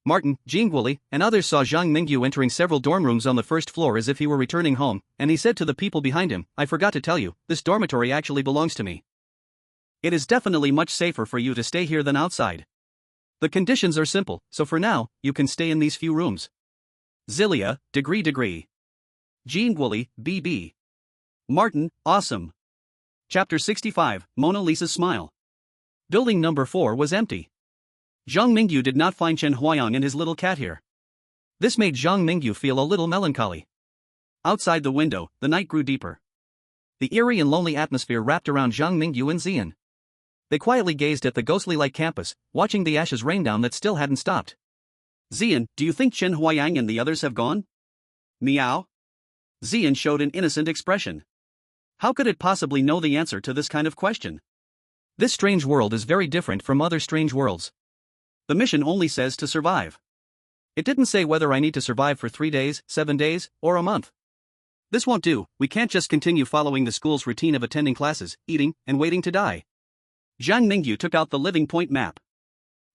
Speaker 1: Martin, Jingwuli, and others saw Zhang Mingyu entering several dorm rooms on the first floor as if he were returning home, and he said to the people behind him, I forgot to tell you, this dormitory actually belongs to me. It is definitely much safer for you to stay here than outside. The conditions are simple, so for now, you can stay in these few rooms. Zilia, degree. Jingwuli, BB. Martin, awesome. Chapter 65, Mona Lisa's Smile. Building number 4 was empty. Zhang Mingyu did not find Chen Huayang and his little cat here. This made Zhang Mingyu feel a little melancholy. Outside the window, the night grew deeper. The eerie and lonely atmosphere wrapped around Zhang Mingyu and Xian. They quietly gazed at the ghostly-like campus, watching the ashes rain down that still hadn't stopped. Xian, do you think Chen Huayang and the others have gone? Meow? Xian showed an innocent expression. How could it possibly know the answer to this kind of question? This strange world is very different from other strange worlds. The mission only says to survive. It didn't say whether I need to survive for 3 days, 7 days, or a month. This won't do, we can't just continue following the school's routine of attending classes, eating, and waiting to die. Zhang Mingyu took out the living point map.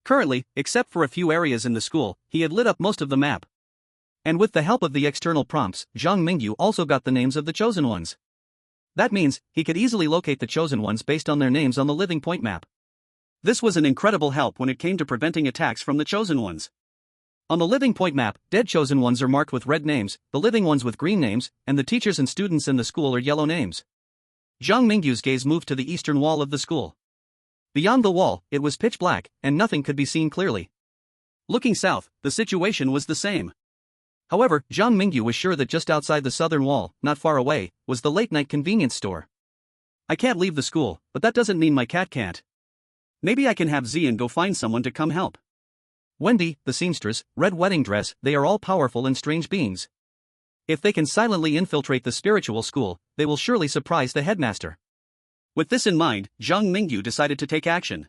Speaker 1: Currently, except for a few areas in the school, he had lit up most of the map. And with the help of the external prompts, Zhang Mingyu also got the names of the chosen ones. That means, he could easily locate the chosen ones based on their names on the living point map. This was an incredible help when it came to preventing attacks from the chosen ones. On the living point map, dead chosen ones are marked with red names, the living ones with green names, and the teachers and students in the school are yellow names. Zhang Mingyu's gaze moved to the eastern wall of the school. Beyond the wall, it was pitch black, and nothing could be seen clearly. Looking south, the situation was the same. However, Zhang Mingyu was sure that just outside the southern wall, not far away, was the late-night convenience store. I can't leave the school, but that doesn't mean my cat can't. Maybe I can have Xian go find someone to come help. Wendy, the seamstress, red wedding dress, they are all powerful and strange beings. If they can silently infiltrate the spiritual school, they will surely surprise the headmaster. With this in mind, Zhang Mingyu decided to take action.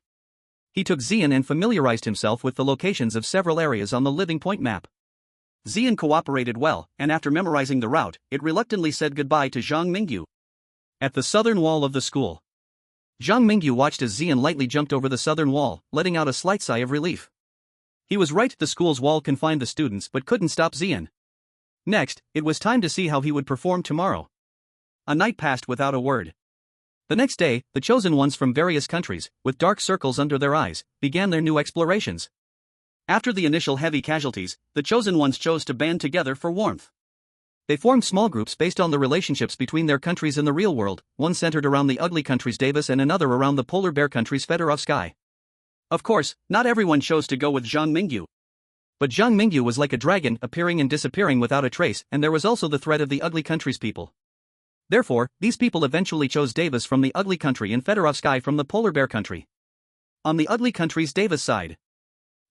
Speaker 1: He took Xian and familiarized himself with the locations of several areas on the living point map. Xian cooperated well, and after memorizing the route, it reluctantly said goodbye to Zhang Mingyu. At the southern wall of the school, Zhang Mingyu watched as Xian lightly jumped over the southern wall, letting out a slight sigh of relief. He was right, the school's wall confined the students but couldn't stop Xian. Next, it was time to see how he would perform tomorrow. A night passed without a word. The next day, the chosen ones from various countries, with dark circles under their eyes, began their new explorations. After the initial heavy casualties, the chosen ones chose to band together for warmth. They formed small groups based on the relationships between their countries in the real world, one centered around the ugly country's Davis and another around the polar bear country's Fedorovsky. Of course, not everyone chose to go with Zhang Mingyu. But Zhang Mingyu was like a dragon, appearing and disappearing without a trace, and there was also the threat of the ugly country's people. Therefore, these people eventually chose Davis from the ugly country and Fedorovsky from the polar bear country. On the ugly country's Davis side,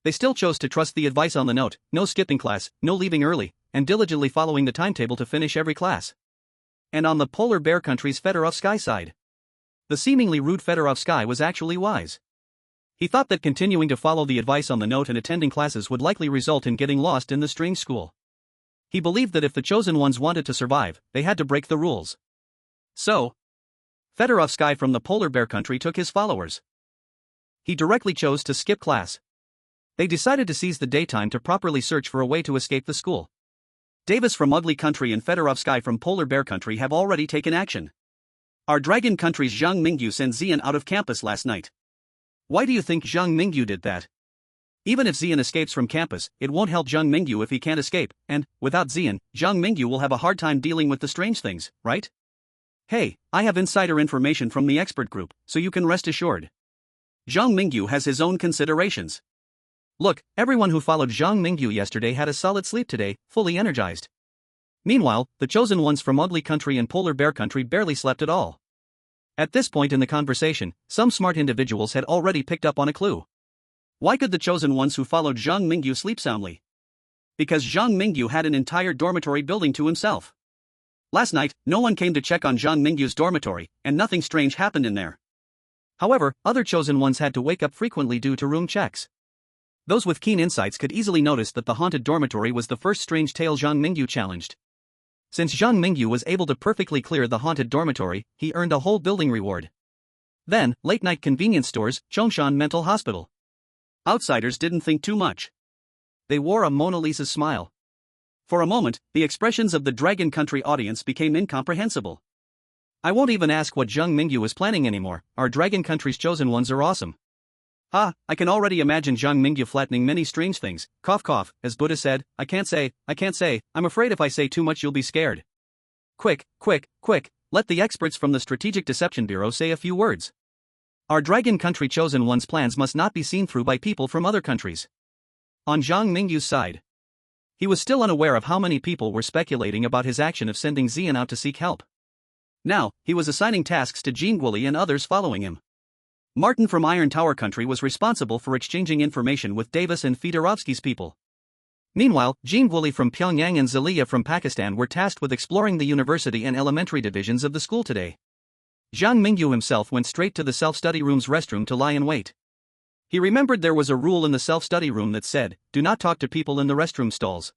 Speaker 1: they still chose to trust the advice on the note, no skipping class, no leaving early, and diligently following the timetable to finish every class. And on the polar bear country's Fedorovsky side, the seemingly rude Fedorovsky was actually wise. He thought that continuing to follow the advice on the note and attending classes would likely result in getting lost in the strange school. He believed that if the chosen ones wanted to survive, they had to break the rules. So, Fedorovsky from the polar bear country took his followers. He directly chose to skip class. They decided to seize the daytime to properly search for a way to escape the school. Davis from ugly country and Fedorovsky from polar bear country have already taken action. Our dragon country's Zhang Mingyu sent Xian out of campus last night. Why do you think Zhang Mingyu did that? Even if Xian escapes from campus, it won't help Zhang Mingyu if he can't escape, and, without Xian, Zhang Mingyu will have a hard time dealing with the strange things, right? Hey, I have insider information from the expert group, so you can rest assured. Zhang Mingyu has his own considerations. Look, everyone who followed Zhang Mingyu yesterday had a solid sleep today, fully energized. Meanwhile, the chosen ones from ugly country and polar bear country barely slept at all. At this point in the conversation, some smart individuals had already picked up on a clue. Why could the chosen ones who followed Zhang Mingyu sleep soundly? Because Zhang Mingyu had an entire dormitory building to himself. Last night, no one came to check on Zhang Mingyu's dormitory, and nothing strange happened in there. However, other chosen ones had to wake up frequently due to room checks. Those with keen insights could easily notice that the haunted dormitory was the first strange tale Zhang Mingyu challenged. Since Zhang Mingyu was able to perfectly clear the haunted dormitory, he earned a whole building reward. Then, late-night convenience stores, Chongshan Mental Hospital. Outsiders didn't think too much. They wore a Mona Lisa's smile. For a moment, the expressions of the Dragon Country audience became incomprehensible. I won't even ask what Zhang Mingyu is planning anymore, our Dragon Country's chosen ones are awesome. I can already imagine Zhang Mingyu flattening many strange things, cough cough, as Buddha said, I can't say, I'm afraid if I say too much you'll be scared. Quick, let the experts from the Strategic Deception Bureau say a few words. Our Dragon Country chosen one's plans must not be seen through by people from other countries. On Zhang Mingyu's side, he was still unaware of how many people were speculating about his action of sending Xian out to seek help. Now, he was assigning tasks to Jean Guoli and others following him. Martin from Iron Tower Country was responsible for exchanging information with Davis and Fedorovsky's people. Meanwhile, Jean Gwili from Pyongyang and Zalia from Pakistan were tasked with exploring the university and elementary divisions of the school today. Zhang Mingyu himself went straight to the self-study room's restroom to lie in wait. He remembered there was a rule in the self-study room that said, "Do not talk to people in the restroom stalls."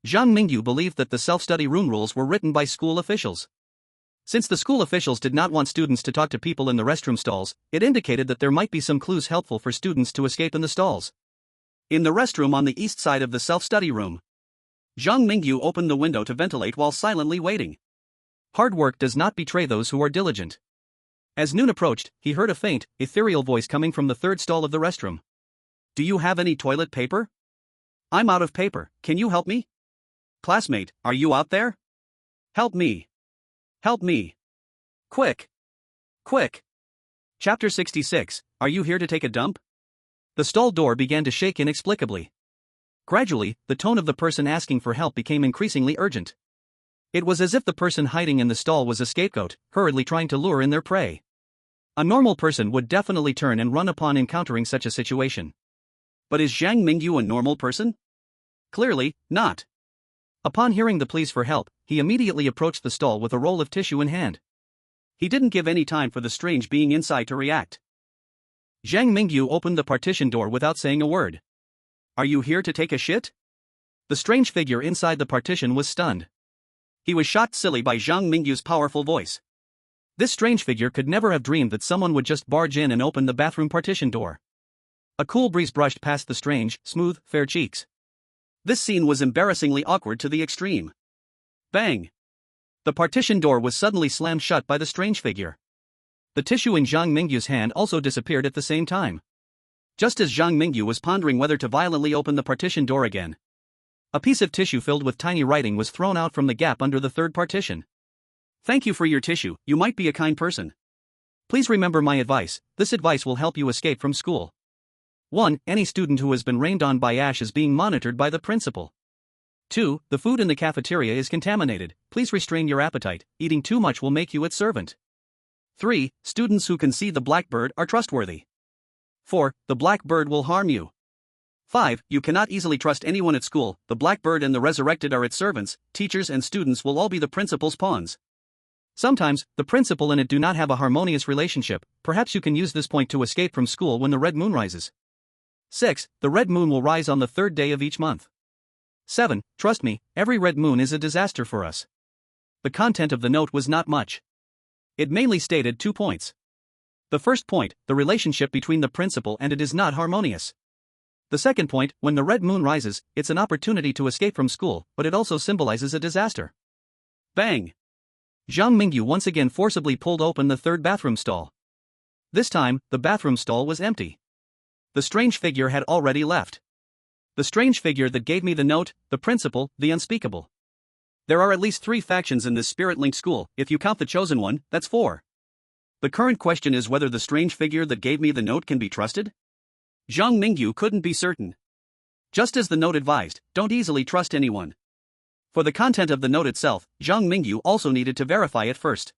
Speaker 1: Zhang Mingyu believed that the self-study room rules were written by school officials. Since the school officials did not want students to talk to people in the restroom stalls, it indicated that there might be some clues helpful for students to escape in the stalls. In the restroom on the east side of the self-study room, Zhang Mingyu opened the window to ventilate while silently waiting. Hard work does not betray those who are diligent. As noon approached, he heard a faint, ethereal voice coming from the third stall of the restroom. "Do you have any toilet paper? I'm out of paper, can you help me? Classmate, are you out there? Help me. Help me. Quick. Quick." Chapter 66, Are you here to take a dump? The stall door began to shake inexplicably. Gradually, the tone of the person asking for help became increasingly urgent. It was as if the person hiding in the stall was a scapegoat, hurriedly trying to lure in their prey. A normal person would definitely turn and run upon encountering such a situation. But is Zhang Mingyu a normal person? Clearly, not. Upon hearing the pleas for help, he immediately approached the stall with a roll of tissue in hand. He didn't give any time for the strange being inside to react. Zhang Mingyu opened the partition door without saying a word. "Are you here to take a shit?" The strange figure inside the partition was stunned. He was shocked silly by Zhang Mingyu's powerful voice. This strange figure could never have dreamed that someone would just barge in and open the bathroom partition door. A cool breeze brushed past the strange, smooth, fair cheeks. This scene was embarrassingly awkward to the extreme. Bang! The partition door was suddenly slammed shut by the strange figure. The tissue in Zhang Mingyu's hand also disappeared at the same time. Just as Zhang Mingyu was pondering whether to violently open the partition door again, a piece of tissue filled with tiny writing was thrown out from the gap under the third partition. "Thank you for your tissue, you might be a kind person. Please remember my advice, this advice will help you escape from school. 1. Any student who has been rained on by ash is being monitored by the principal. 2. The food in the cafeteria is contaminated, please restrain your appetite, eating too much will make you its servant. 3. Students who can see the black bird are trustworthy. 4. The black bird will harm you. 5. You cannot easily trust anyone at school, the black bird and the resurrected are its servants, teachers and students will all be the principal's pawns. Sometimes, the principal and it do not have a harmonious relationship, perhaps you can use this point to escape from school when the red moon rises. 6. The red moon will rise on the third day of each month. 7. Trust me, every red moon is a disaster for us." The content of the note was not much. It mainly stated 2 points. The first point, the relationship between the principal and it is not harmonious. The second point, when the red moon rises, it's an opportunity to escape from school, but it also symbolizes a disaster. Bang! Zhang Mingyu once again forcibly pulled open the third bathroom stall. This time, the bathroom stall was empty. The strange figure had already left. The strange figure that gave me the note, the principal, the unspeakable. There are at least 3 factions in this spirit-linked school, if you count the chosen one, that's 4. The current question is whether the strange figure that gave me the note can be trusted? Zhang Mingyu couldn't be certain. Just as the note advised, don't easily trust anyone. For the content of the note itself, Zhang Mingyu also needed to verify it first.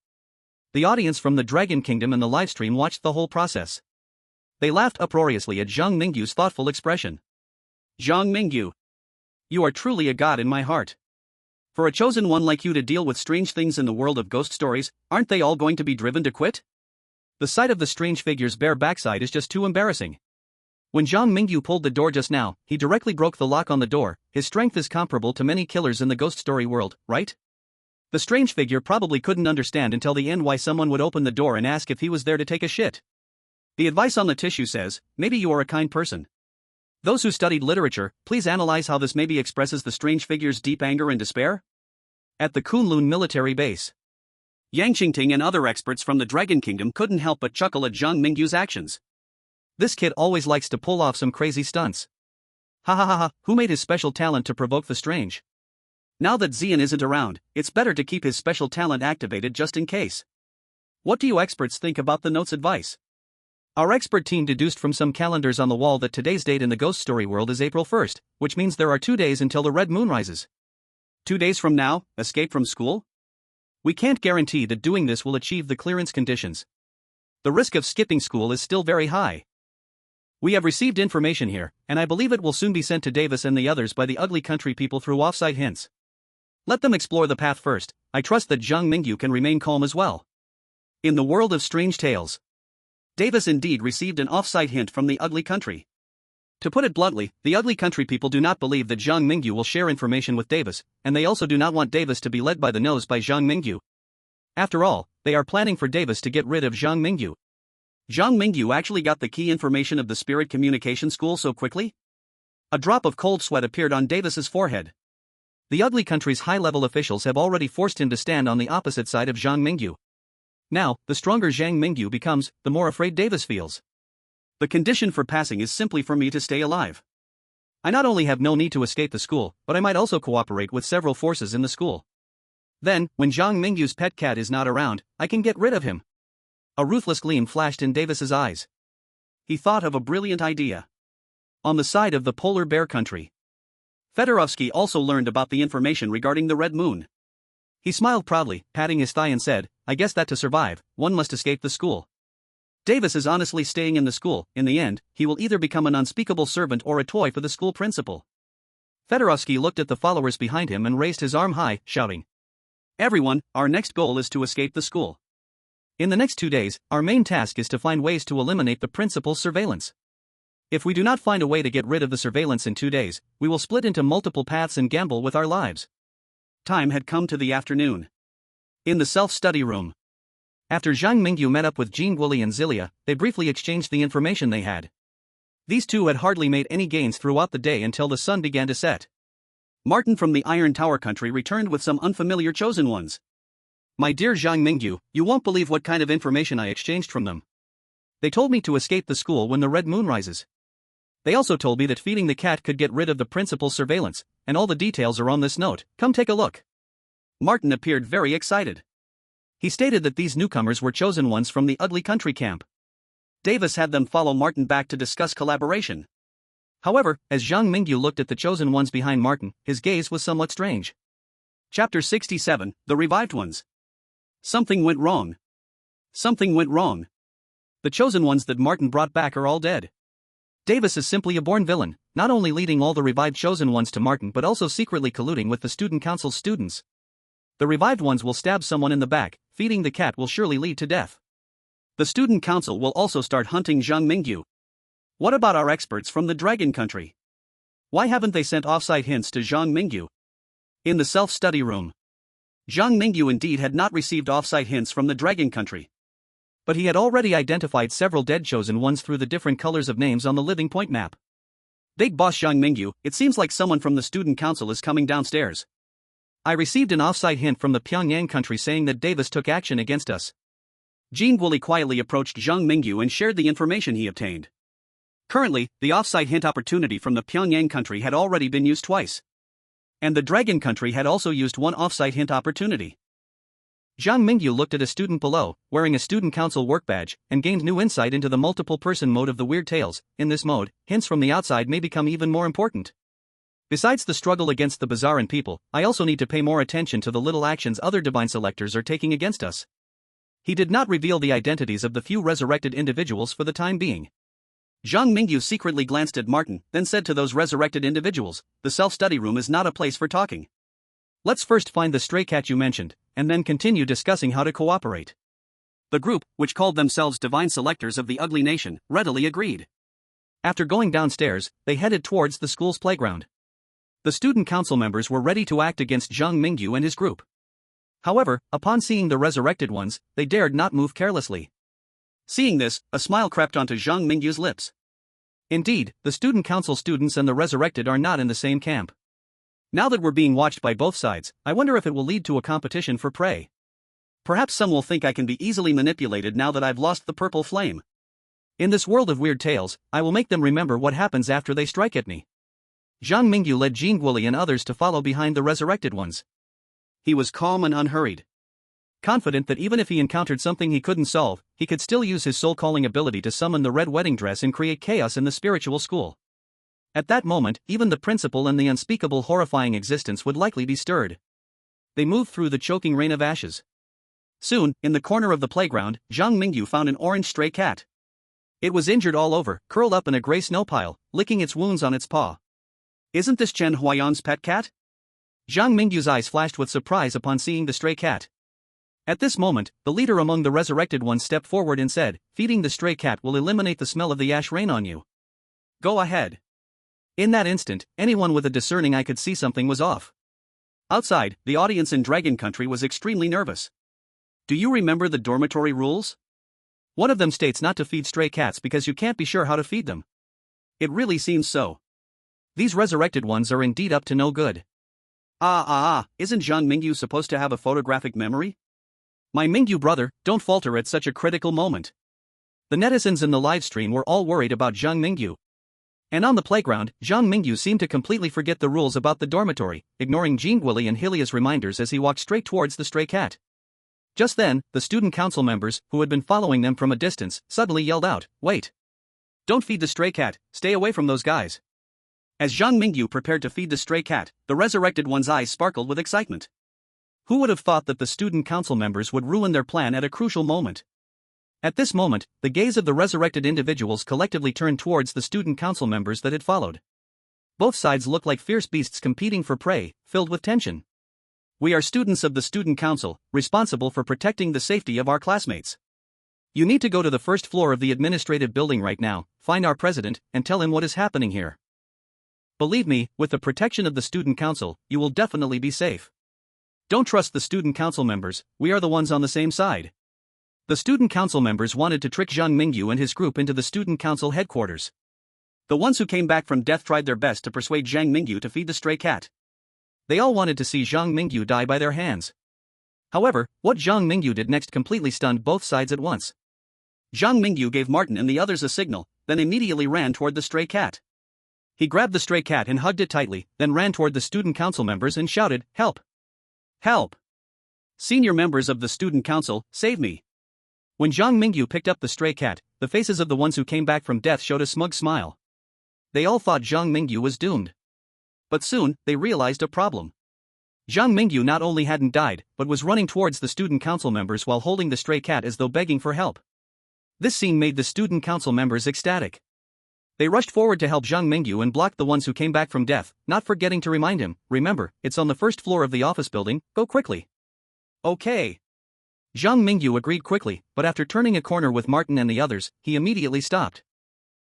Speaker 1: The audience from the Dragon Kingdom and the livestream watched the whole process. They laughed uproariously at Zhang Mingyu's thoughtful expression. "Zhang Mingyu, you are truly a god in my heart. For a chosen one like you to deal with strange things in the world of ghost stories, aren't they all going to be driven to quit?" The sight of the strange figure's bare backside is just too embarrassing. When Zhang Mingyu pulled the door just now, he directly broke the lock on the door. His strength is comparable to many killers in the ghost story world, right? The strange figure probably couldn't understand until the end why someone would open the door and ask if he was there to take a shit. The advice on the tissue says, maybe you are a kind person. Those who studied literature, please analyze how this maybe expresses the strange figure's deep anger and despair. At the Kunlun military base, Yang Qingting and other experts from the Dragon Kingdom couldn't help but chuckle at Zhang Mingyu's actions. This kid always likes to pull off some crazy stunts. Ha ha ha ha, who made his special talent to provoke the strange? Now that Xian isn't around, it's better to keep his special talent activated just in case. What do you experts think about the note's advice? Our expert team deduced from some calendars on the wall that today's date in the ghost story world is April 1st, which means there are 2 days until the red moon rises. 2 days from now, escape from school? We can't guarantee that doing this will achieve the clearance conditions. The risk of skipping school is still very high. We have received information here, and I believe it will soon be sent to Davis and the others by the ugly country people through off-site hints. Let them explore the path first. I trust that Zhang Mingyu can remain calm as well. In the world of strange tales, Davis indeed received an off-site hint from the ugly country. To put it bluntly, the ugly country people do not believe that Zhang Mingyu will share information with Davis, and they also do not want Davis to be led by the nose by Zhang Mingyu. After all, they are planning for Davis to get rid of Zhang Mingyu. Zhang Mingyu actually got the key information of the Spirit Communication School so quickly? A drop of cold sweat appeared on Davis's forehead. The ugly country's high-level officials have already forced him to stand on the opposite side of Zhang Mingyu. Now, the stronger Zhang Mingyu becomes, the more afraid Davis feels. The condition for passing is simply for me to stay alive. I not only have no need to escape the school, but I might also cooperate with several forces in the school. Then, when Zhang Mingyu's pet cat is not around, I can get rid of him. A ruthless gleam flashed in Davis's eyes. He thought of a brilliant idea. On the side of the polar bear country, Fedorovsky also learned about the information regarding the Red Moon. He smiled proudly, patting his thigh and said, I guess that to survive, one must escape the school. Davis is honestly staying in the school. In the end, he will either become an unspeakable servant or a toy for the school principal. Fedorovsky looked at the followers behind him and raised his arm high, shouting, Everyone, our next goal is to escape the school. In the next 2 days, our main task is to find ways to eliminate the principal's surveillance. If we do not find a way to get rid of the surveillance in 2 days, we will split into multiple paths and gamble with our lives. Time had come to the afternoon. In the self-study room. After Zhang Mingyu met up with Jean Guoli and Zilia, they briefly exchanged the information they had. These two had hardly made any gains throughout the day until the sun began to set. Martin from the Iron Tower country returned with some unfamiliar chosen ones. My dear Zhang Mingyu, you won't believe what kind of information I exchanged from them. They told me to escape the school when the red moon rises. They also told me that feeding the cat could get rid of the principal's surveillance, and all the details are on this note. Come take a look. Martin appeared very excited. He stated that these newcomers were chosen ones from the ugly country camp. Davis had them follow Martin back to discuss collaboration. However, as Zhang Mingyu looked at the chosen ones behind Martin, his gaze was somewhat strange. Chapter 67, The Revived Ones. Something went wrong. Something went wrong. The chosen ones that Martin brought back are all dead. Davis is simply a born villain, not only leading all the revived chosen ones to Martin but also secretly colluding with the student council's students. The revived ones will stab someone in the back. Feeding the cat will surely lead to death. The student council will also start hunting Zhang Mingyu. What about our experts from the Dragon Country? Why haven't they sent off-site hints to Zhang Mingyu? In the self-study room. Zhang Mingyu indeed had not received off-site hints from the Dragon Country. But he had already identified several dead chosen ones through the different colors of names on the living point map. Big boss Zhang Mingyu, it seems like someone from the student council is coming downstairs. I received an off-site hint from the Pyongyang country saying that Davis took action against us. Jean Guoli quietly approached Zhang Mingyu and shared the information he obtained. Currently, the off-site hint opportunity from the Pyongyang country had already been used twice. And the Dragon country had also used one off-site hint opportunity. Zhang Mingyu looked at a student below, wearing a student council work badge, and gained new insight into the multiple-person mode of the Weird Tales. In this mode, hints from the outside may become even more important. Besides the struggle against the Bazaar people, I also need to pay more attention to the little actions other divine selectors are taking against us. He did not reveal the identities of the few resurrected individuals for the time being. Zhang Mingyu secretly glanced at Martin, then said to those resurrected individuals, the self-study room is not a place for talking. Let's first find the stray cat you mentioned, and then continue discussing how to cooperate. The group, which called themselves Divine Selectors of the Ugly Nation, readily agreed. After going downstairs, they headed towards the school's playground. The student council members were ready to act against Zhang Mingyu and his group. However, upon seeing the resurrected ones, they dared not move carelessly. Seeing this, a smile crept onto Zhang Mingyu's lips. Indeed, the student council students and the resurrected are not in the same camp. Now that we're being watched by both sides, I wonder if it will lead to a competition for prey. Perhaps some will think I can be easily manipulated now that I've lost the purple flame. In this world of weird tales, I will make them remember what happens after they strike at me. Zhang Mingyu led Jean Guoli and others to follow behind the resurrected ones. He was calm and unhurried. Confident that even if he encountered something he couldn't solve, he could still use his soul-calling ability to summon the red wedding dress and create chaos in the spiritual school. At that moment, even the principal and the unspeakable horrifying existence would likely be stirred. They moved through the choking rain of ashes. Soon, in the corner of the playground, Zhang Mingyu found an orange stray cat. It was injured all over, curled up in a gray snow pile, licking its wounds on its paw. Isn't this Chen Huayan's pet cat? Zhang Mingyu's eyes flashed with surprise upon seeing the stray cat. At this moment, the leader among the resurrected ones stepped forward and said, "Feeding the stray cat will eliminate the smell of the ash rain on you. Go ahead." In that instant, anyone with a discerning eye could see something was off. Outside, the audience in Dragon Country was extremely nervous. Do you remember the dormitory rules? One of them states not to feed stray cats because you can't be sure how to feed them. It really seems so. These resurrected ones are indeed up to no good. Isn't Zhang Mingyu supposed to have a photographic memory? My Mingyu brother, don't falter at such a critical moment. The netizens in the live stream were all worried about Zhang Mingyu. And on the playground, Zhang Mingyu seemed to completely forget the rules about the dormitory, ignoring Jean Guili and Helia's reminders as he walked straight towards the stray cat. Just then, the student council members, who had been following them from a distance, suddenly yelled out, "Wait! Don't feed the stray cat, stay away from those guys." As Zhang Mingyu prepared to feed the stray cat, the resurrected one's eyes sparkled with excitement. Who would have thought that the student council members would ruin their plan at a crucial moment? At this moment, the gaze of the resurrected individuals collectively turned towards the student council members that had followed. Both sides looked like fierce beasts competing for prey, filled with tension. We are students of the student council, responsible for protecting the safety of our classmates. You need to go to the first floor of the administrative building right now, find our president, and tell him what is happening here. Believe me, with the protection of the student council, you will definitely be safe. Don't trust the student council members, we are the ones on the same side. The student council members wanted to trick Zhang Mingyu and his group into the student council headquarters. The ones who came back from death tried their best to persuade Zhang Mingyu to feed the stray cat. They all wanted to see Zhang Mingyu die by their hands. However, what Zhang Mingyu did next completely stunned both sides at once. Zhang Mingyu gave Martin and the others a signal, then immediately ran toward the stray cat. He grabbed the stray cat and hugged it tightly, then ran toward the student council members and shouted, "Help! Help! Senior members of the student council, save me!" When Zhang Mingyu picked up the stray cat, the faces of the ones who came back from death showed a smug smile. They all thought Zhang Mingyu was doomed. But soon, they realized a problem. Zhang Mingyu not only hadn't died, but was running towards the student council members while holding the stray cat as though begging for help. This scene made the student council members ecstatic. They rushed forward to help Zhang Mingyu and blocked the ones who came back from death, not forgetting to remind him, "Remember, it's on the first floor of the office building, go quickly." Okay. Zhang Mingyu agreed quickly, but after turning a corner with Martin and the others, he immediately stopped.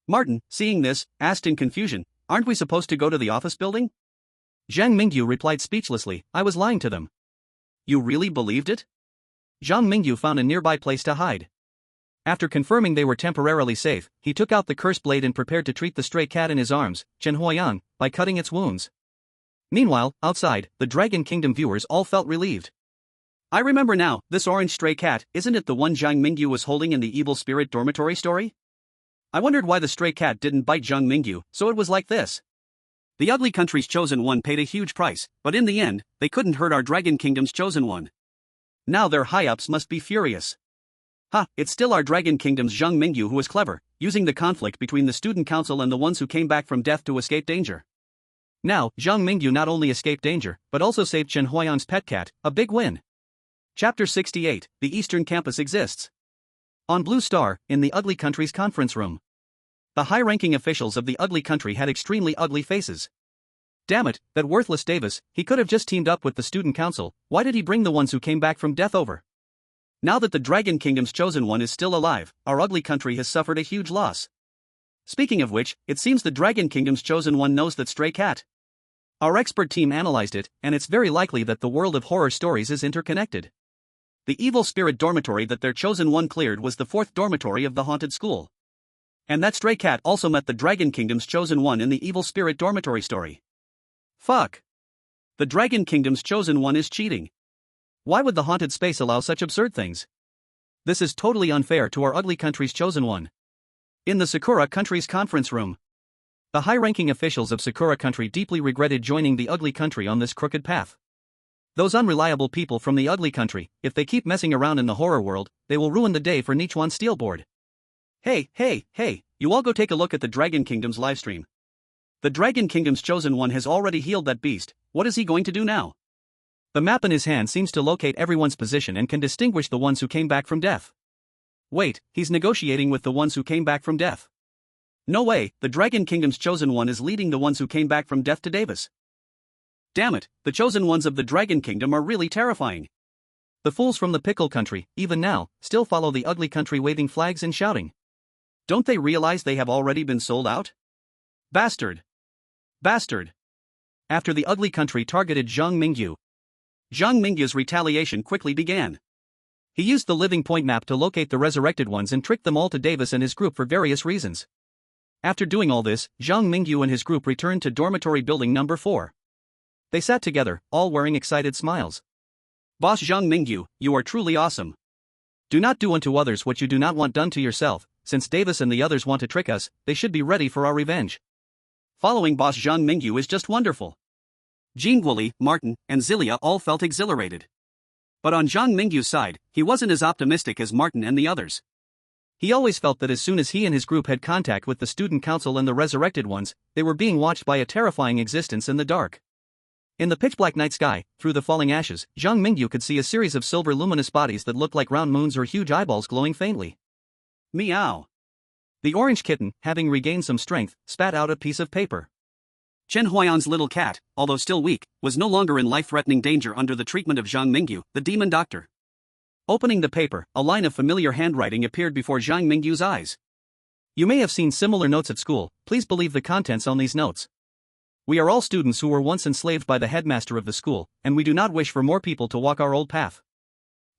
Speaker 1: Martin, seeing this, asked in confusion, "Aren't we supposed to go to the office building?" Zhang Mingyu replied speechlessly, "I was lying to them." You really believed it? Zhang Mingyu found a nearby place to hide. After confirming they were temporarily safe, he took out the curse blade and prepared to treat the stray cat in his arms, Chen Huayang, by cutting its wounds. Meanwhile, outside, the Dragon Kingdom viewers all felt relieved. I remember now, this orange stray cat, isn't it the one Zhang Mingyu was holding in the Evil Spirit Dormitory story? I wondered why the stray cat didn't bite Zhang Mingyu, so it was like this. The ugly country's chosen one paid a huge price, but in the end, they couldn't hurt our Dragon Kingdom's chosen one. Now their high-ups must be furious. It's still our Dragon Kingdom's Zhang Mingyu who was clever, using the conflict between the student council and the ones who came back from death to escape danger. Now, Zhang Mingyu not only escaped danger, but also saved Chen Huayang's pet cat, a big win. Chapter 68, The Eastern Campus Exists. On Blue Star, in the ugly country's conference room. The high-ranking officials of the ugly country had extremely ugly faces. Damn it, that worthless Davis, he could have just teamed up with the student council, why did he bring the ones who came back from death over? Now that the Dragon Kingdom's chosen one is still alive, our ugly country has suffered a huge loss. Speaking of which, it seems the Dragon Kingdom's chosen one knows that stray cat. Our expert team analyzed it, and it's very likely that the world of horror stories is interconnected. The evil spirit dormitory that their chosen one cleared was the 4th dormitory of the haunted school. And that stray cat also met the Dragon Kingdom's chosen one in the evil spirit dormitory story. Fuck. The Dragon Kingdom's chosen one is cheating. Why would the haunted space allow such absurd things? This is totally unfair to our ugly country's chosen one. In the Sakura country's conference room. The high-ranking officials of Sakura country deeply regretted joining the ugly country on this crooked path. Those unreliable people from the ugly country, if they keep messing around in the horror world, they will ruin the day for Nichuan Steelboard. Hey, you all go take a look at the Dragon Kingdom's livestream. The Dragon Kingdom's chosen one has already healed that beast, what is he going to do now? The map in his hand seems to locate everyone's position and can distinguish the ones who came back from death. Wait, he's negotiating with the ones who came back from death. No way, the Dragon Kingdom's chosen one is leading the ones who came back from death to Davis. Damn it, the chosen ones of the Dragon Kingdom are really terrifying. The fools from the Pickle Country, even now, still follow the ugly country waving flags and shouting. Don't they realize they have already been sold out? Bastard! Bastard! After the ugly country targeted Zhang Mingyu, Zhang Mingyu's retaliation quickly began. He used the living point map to locate the resurrected ones and tricked them all to Davis and his group for various reasons. After doing all this, Zhang Mingyu and his group returned to dormitory building number 4. They sat together, all wearing excited smiles. Boss Zhang Mingyu, you are truly awesome. Do not do unto others what you do not want done to yourself. Since Davis and the others want to trick us, they should be ready for our revenge. Following Boss Zhang Mingyu is just wonderful. Jingguoli, Martin, and Zilia all felt exhilarated. But on Zhang Mingyu's side, he wasn't as optimistic as Martin and the others. He always felt that as soon as he and his group had contact with the student council and the resurrected ones, they were being watched by a terrifying existence in the dark. In the pitch-black night sky, through the falling ashes, Zhang Mingyu could see a series of silver luminous bodies that looked like round moons or huge eyeballs glowing faintly. Meow. The orange kitten, having regained some strength, spat out a piece of paper. Chen Huayan's little cat, although still weak, was no longer in life-threatening danger under the treatment of Zhang Mingyu, the demon doctor. Opening the paper, a line of familiar handwriting appeared before Zhang Mingyu's eyes. You may have seen similar notes at school, please believe the contents on these notes. We are all students who were once enslaved by the headmaster of the school, and we do not wish for more people to walk our old path.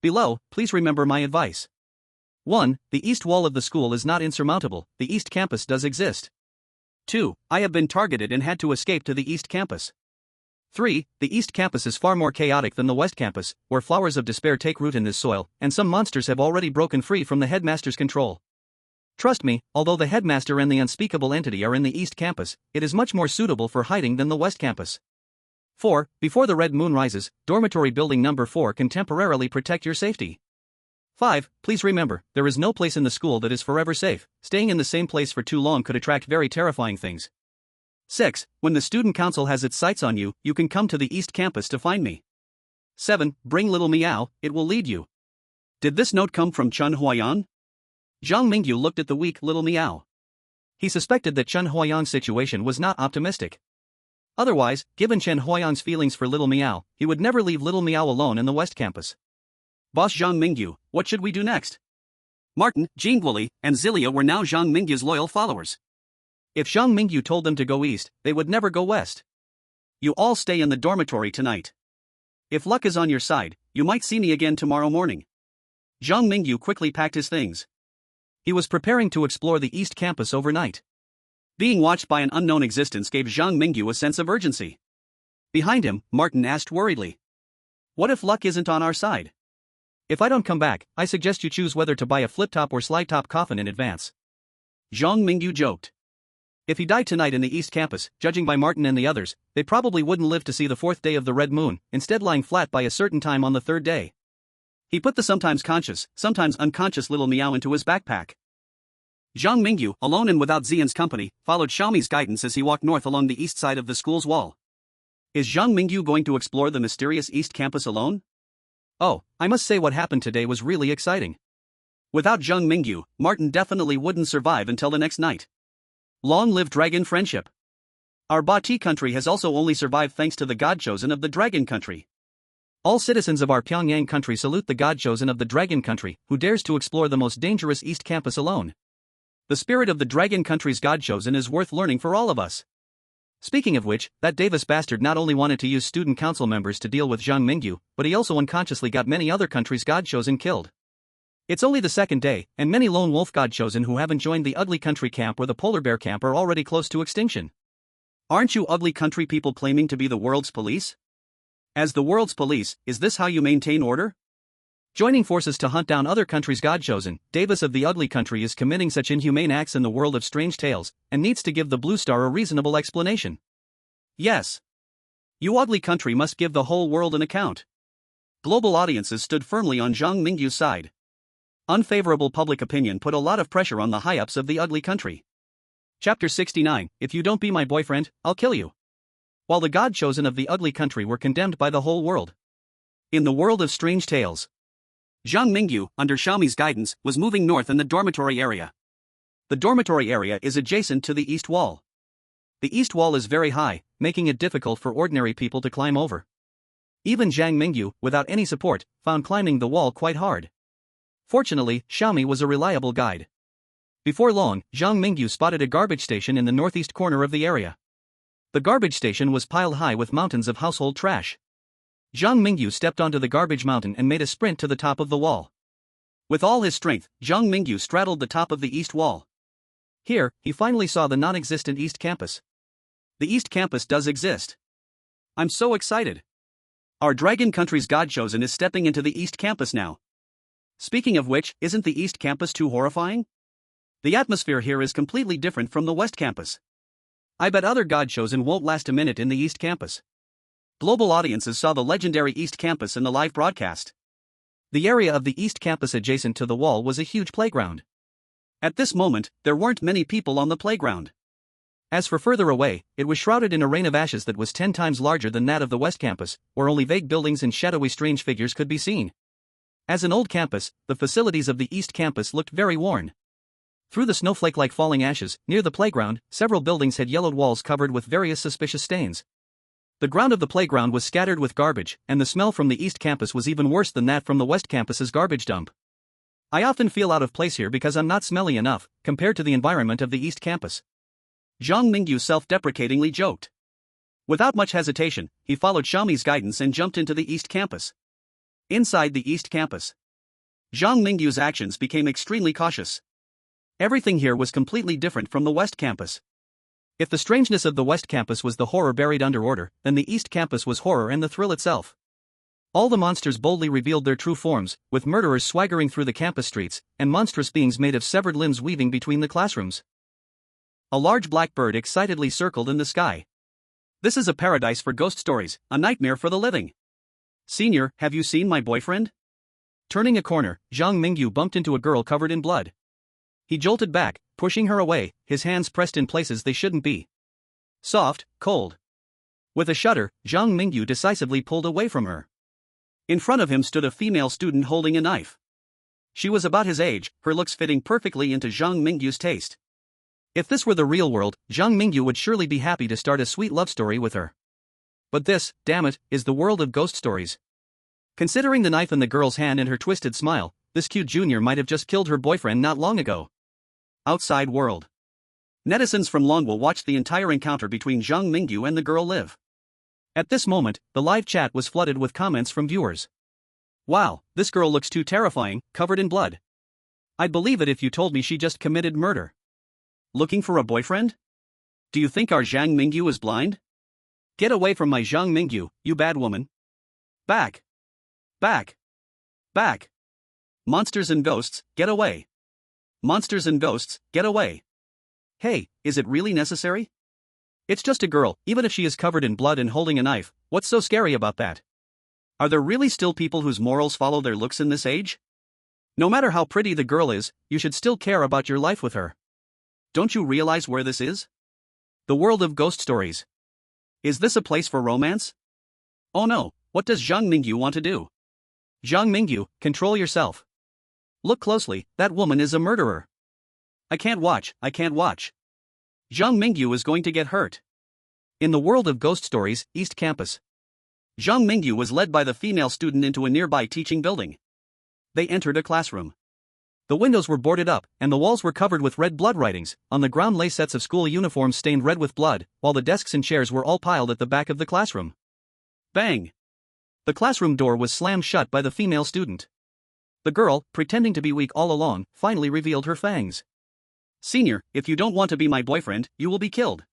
Speaker 1: Below, please remember my advice. 1. The east wall of the school is not insurmountable, the east campus does exist. 2. I have been targeted and had to escape to the east campus. 3. The east campus is far more chaotic than the west campus, where flowers of despair take root in this soil, and some monsters have already broken free from the headmaster's control. Trust me, although the headmaster and the unspeakable entity are in the east campus, it is much more suitable for hiding than the west campus. 4. Before the red moon rises, dormitory building number 4 can temporarily protect your safety. 5. Please remember, there is no place in the school that is forever safe. Staying in the same place for too long could attract very terrifying things. 6. When the student council has its sights on you, you can come to the east campus to find me. 7. Bring little Meow, it will lead you. Did this note come from Chen Huayan? Zhang Mingyu looked at the weak little Meow. He suspected that Chen Huayan's situation was not optimistic. Otherwise, given Chen Huayan's feelings for little Meow, he would never leave little Meow alone in the west campus. Boss Zhang Mingyu, what should we do next? Martin, Jingguoli, and Zilia were now Zhang Mingyu's loyal followers. If Zhang Mingyu told them to go east, they would never go west. You all stay in the dormitory tonight. If luck is on your side, you might see me again tomorrow morning. Zhang Mingyu quickly packed his things. He was preparing to explore the east campus overnight. Being watched by an unknown existence gave Zhang Mingyu a sense of urgency. Behind him, Martin asked worriedly. What if luck isn't on our side? If I don't come back, I suggest you choose whether to buy a flip-top or slide-top coffin in advance. Zhang Mingyu joked. If he died tonight in the East Campus, judging by Martin and the others, they probably wouldn't live to see the 4th day of the red moon, instead lying flat by a certain time on the 3rd day. He put the sometimes conscious, sometimes unconscious little Meow into his backpack. Zhang Mingyu, alone and without Xian's company, followed Xiaomi's guidance as he walked north along the east side of the school's wall. Is Zhang Mingyu going to explore the mysterious East Campus alone? Oh, I must say what happened today was really exciting. Without Zhang Mingyu, Martin definitely wouldn't survive until the next night. Long live dragon friendship. Our Bati country has also only survived thanks to the God Chosen of the Dragon Country. All citizens of our Pyongyang country salute the God Chosen of the Dragon Country, who dares to explore the most dangerous East Campus alone. The spirit of the Dragon Country's God Chosen is worth learning for all of us. Speaking of which, that Davis bastard not only wanted to use student council members to deal with Zhang Mingyu, but he also unconsciously got many other countries' God Chosen killed. It's only the 2nd day, and many lone wolf God Chosen who haven't joined the ugly country camp or the polar bear camp are already close to extinction. Aren't you ugly country people claiming to be the world's police? As the world's police, is this how you maintain order? Joining forces to hunt down other countries' God Chosen, Davis of the ugly country is committing such inhumane acts in the world of strange tales, and needs to give the Blue Star a reasonable explanation. Yes. You ugly country must give the whole world an account. Global audiences stood firmly on Zhang Mingyu's side. Unfavorable public opinion put a lot of pressure on the high-ups of the ugly country. Chapter 69, If you don't be my boyfriend, I'll kill you. While the God Chosen of the ugly country were condemned by the whole world. In the world of strange tales. Zhang Mingyu, under Xiaomi's guidance, was moving north in the dormitory area. The dormitory area is adjacent to the east wall. The east wall is very high, making it difficult for ordinary people to climb over. Even Zhang Mingyu, without any support, found climbing the wall quite hard. Fortunately, Xiaomi was a reliable guide. Before long, Zhang Mingyu spotted a garbage station in the northeast corner of the area. The garbage station was piled high with mountains of household trash. Zhang Mingyu stepped onto the garbage mountain and made a sprint to the top of the wall. With all his strength, Zhang Mingyu straddled the top of the east wall. Here, he finally saw the non-existent East Campus. The East Campus does exist. I'm so excited. Our Dragon Country's Godchosen is stepping into the East Campus now. Speaking of which, isn't the East Campus too horrifying? The atmosphere here is completely different from the West Campus. I bet other Godchosen won't last a minute in the East Campus. Global audiences saw the legendary East Campus in the live broadcast. The area of the East Campus adjacent to the wall was a huge playground. At this moment, there weren't many people on the playground. As for further away, it was shrouded in a rain of ashes that was 10 times larger than that of the West Campus, where only vague buildings and shadowy strange figures could be seen. As an old campus, the facilities of the East Campus looked very worn. Through the snowflake-like falling ashes, near the playground, several buildings had yellowed walls covered with various suspicious stains. The ground of the playground was scattered with garbage, and the smell from the East Campus was even worse than that from the West Campus's garbage dump. I often feel out of place here because I'm not smelly enough, compared to the environment of the East Campus. Zhang Mingyu self-deprecatingly joked. Without much hesitation, he followed Xiaomi's guidance and jumped into the East Campus. Inside the East Campus, Zhang Mingyu's actions became extremely cautious. Everything here was completely different from the West Campus. If the strangeness of the West Campus was the horror buried under order, then the East Campus was horror and the thrill itself. All the monsters boldly revealed their true forms, with murderers swaggering through the campus streets, and monstrous beings made of severed limbs weaving between the classrooms. A large black bird excitedly circled in the sky. This is a paradise for ghost stories, a nightmare for the living. Senior, have you seen my boyfriend? Turning a corner, Zhang Mingyu bumped into a girl covered in blood. He jolted back, pushing her away, his hands pressed in places they shouldn't be. Soft, cold. With a shudder, Zhang Mingyu decisively pulled away from her. In front of him stood a female student holding a knife. She was about his age, her looks fitting perfectly into Zhang Mingyu's taste. If this were the real world, Zhang Mingyu would surely be happy to start a sweet love story with her. But this, damn it, is the world of ghost stories. Considering the knife in the girl's hand and her twisted smile, this cute junior might have just killed her boyfriend not long ago. Outside world. Netizens from Longwa watched the entire encounter between Zhang Mingyu and the girl live. At this moment, the live chat was flooded with comments from viewers. Wow, this girl looks too terrifying, covered in blood. I'd believe it if you told me she just committed murder. Looking for a boyfriend? Do you think our Zhang Mingyu is blind? Get away from my Zhang Mingyu, you bad woman. Back. Back. Back. Monsters and ghosts, get away. Monsters and ghosts, get away. Hey, is it really necessary? It's just a girl, even if she is covered in blood and holding a knife, what's so scary about that? Are there really still people whose morals follow their looks in this age? No matter how pretty the girl is, you should still care about your life with her. Don't you realize where this is? The world of ghost stories. Is this a place for romance? Oh no, what does Zhang Mingyu want to do? Zhang Mingyu, control yourself. Look closely, that woman is a murderer. I can't watch. Zhang Mingyu is going to get hurt. In the world of ghost stories, East Campus. Zhang Mingyu was led by the female student into a nearby teaching building. They entered a classroom. The windows were boarded up, and the walls were covered with red blood writings. On the ground lay sets of school uniforms stained red with blood, while the desks and chairs were all piled at the back of the classroom. Bang! The classroom door was slammed shut by the female student. The girl, pretending to be weak all along, finally revealed her fangs. Senior, if you don't want to be my boyfriend, you will be killed.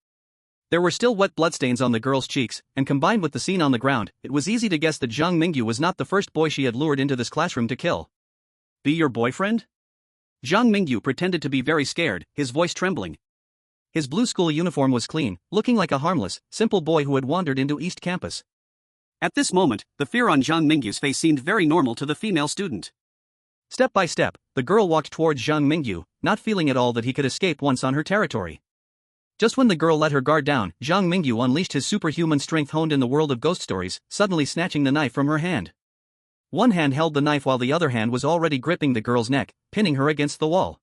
Speaker 1: There were still wet bloodstains on the girl's cheeks, and combined with the scene on the ground, it was easy to guess that Zhang Mingyu was not the first boy she had lured into this classroom to kill. Be your boyfriend? Zhang Mingyu pretended to be very scared, his voice trembling. His blue school uniform was clean, looking like a harmless, simple boy who had wandered into East Campus. At this moment, the fear on Zhang Mingyu's face seemed very normal to the female student. Step by step, the girl walked towards Zhang Mingyu, not feeling at all that he could escape once on her territory. Just when the girl let her guard down, Zhang Mingyu unleashed his superhuman strength honed in the world of ghost stories, suddenly snatching the knife from her hand. One hand held the knife while the other hand was already gripping the girl's neck, pinning her against the wall.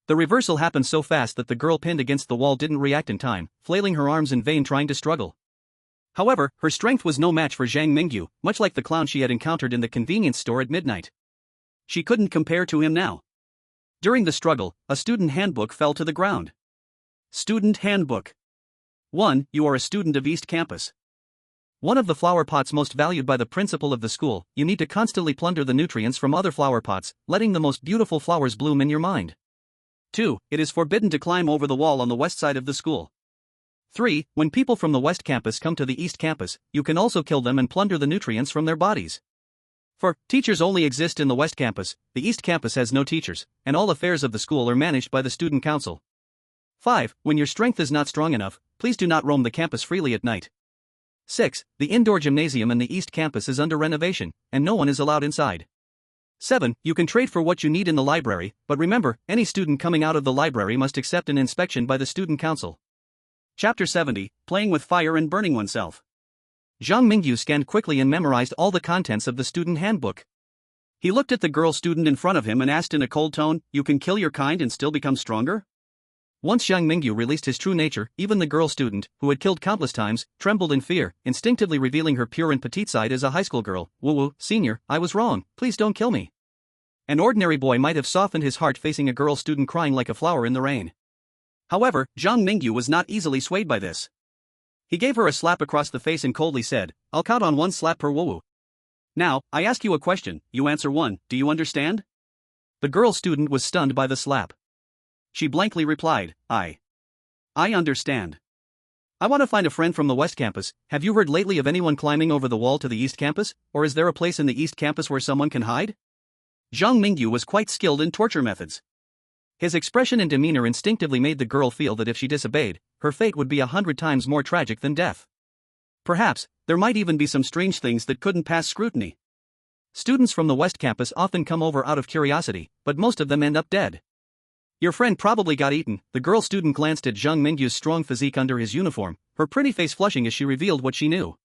Speaker 1: The reversal happened so fast that the girl pinned against the wall didn't react in time, flailing her arms in vain trying to struggle. However, her strength was no match for Zhang Mingyu, much like the clown she had encountered in the convenience store at midnight. She couldn't compare to him now. During the struggle, a student handbook fell to the ground. Student Handbook 1. You are a student of East Campus. One of the flower pots most valued by the principal of the school, you need to constantly plunder the nutrients from other flower pots, letting the most beautiful flowers bloom in your mind. 2. It is forbidden to climb over the wall on the west side of the school. 3. When people from the West Campus come to the East Campus, you can also kill them and plunder the nutrients from their bodies. 4. Teachers only exist in the West Campus, the East Campus has no teachers, and all affairs of the school are managed by the student council. 5. When your strength is not strong enough, please do not roam the campus freely at night. 6. The indoor gymnasium in the East Campus is under renovation, and no one is allowed inside. 7. You can trade for what you need in the library, but remember, any student coming out of the library must accept an inspection by the student council. Chapter 70, Playing with Fire and Burning Oneself. Zhang Mingyu scanned quickly and memorized all the contents of the student handbook. He looked at the girl student in front of him and asked in a cold tone, "You can kill your kind and still become stronger?" Once Zhang Mingyu released his true nature, even the girl student, who had killed countless times, trembled in fear, instinctively revealing her pure and petite side as a high school girl. "Woo-woo, senior, I was wrong, please don't kill me." An ordinary boy might have softened his heart facing a girl student crying like a flower in the rain. However, Zhang Mingyu was not easily swayed by this. He gave her a slap across the face and coldly said, "I'll count on one slap per woo-woo. Now, I ask you a question, you answer one, do you understand?" The girl student was stunned by the slap. She blankly replied, I understand. I want to find a friend from the West Campus. Have you heard lately of anyone climbing over the wall to the East Campus, or is there a place in the East Campus where someone can hide?" Zhang Mingyu was quite skilled in torture methods. His expression and demeanor instinctively made the girl feel that if she disobeyed, her fate would be 100 times more tragic than death. Perhaps, there might even be some strange things that couldn't pass scrutiny. Students from the West Campus often come over out of curiosity, but most of them end up dead. "Your friend probably got eaten." The girl student glanced at Zhang Mingyu's strong physique under his uniform, her pretty face flushing as she revealed what she knew.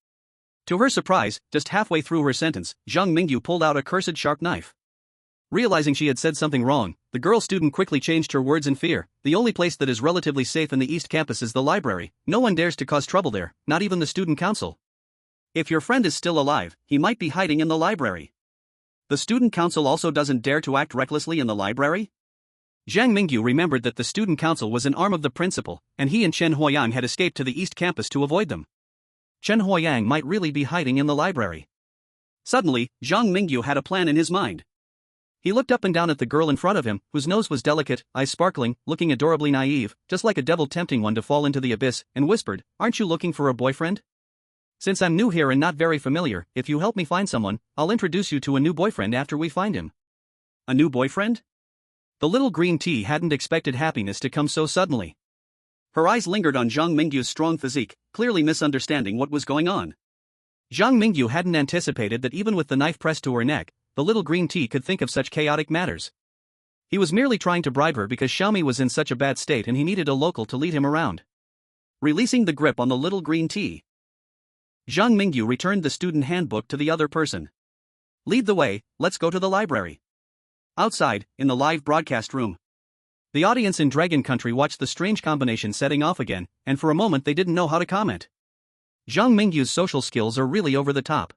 Speaker 1: To her surprise, just halfway through her sentence, Zhang Mingyu pulled out a cursed sharp knife. Realizing she had said something wrong, the girl student quickly changed her words in fear. "The only place that is relatively safe in the East Campus is the library. No one dares to cause trouble there, not even the student council. If your friend is still alive, he might be hiding in the library. The student council also doesn't dare to act recklessly in the library?" Zhang Mingyu remembered that the student council was an arm of the principal, and he and Chen Huoyang had escaped to the East Campus to avoid them. Chen Huoyang might really be hiding in the library. Suddenly, Zhang Mingyu had a plan in his mind. He looked up and down at the girl in front of him, whose nose was delicate, eyes sparkling, looking adorably naive, just like a devil tempting one to fall into the abyss, and whispered, "Aren't you looking for a boyfriend? Since I'm new here and not very familiar, if you help me find someone, I'll introduce you to a new boyfriend after we find him." A new boyfriend? The little green tea hadn't expected happiness to come so suddenly. Her eyes lingered on Zhang Mingyu's strong physique, clearly misunderstanding what was going on. Zhang Mingyu hadn't anticipated that even with the knife pressed to her neck, the little green tea could think of such chaotic matters. He was merely trying to bribe her because Xiaomi was in such a bad state and he needed a local to lead him around. Releasing the grip on the little green tea, Zhang Mingyu returned the student handbook to the other person. "Lead the way, let's go to the library." Outside, in the live broadcast room, the audience in Dragon Country watched the strange combination setting off again, and for a moment they didn't know how to comment. Zhang Mingyu's social skills are really over the top.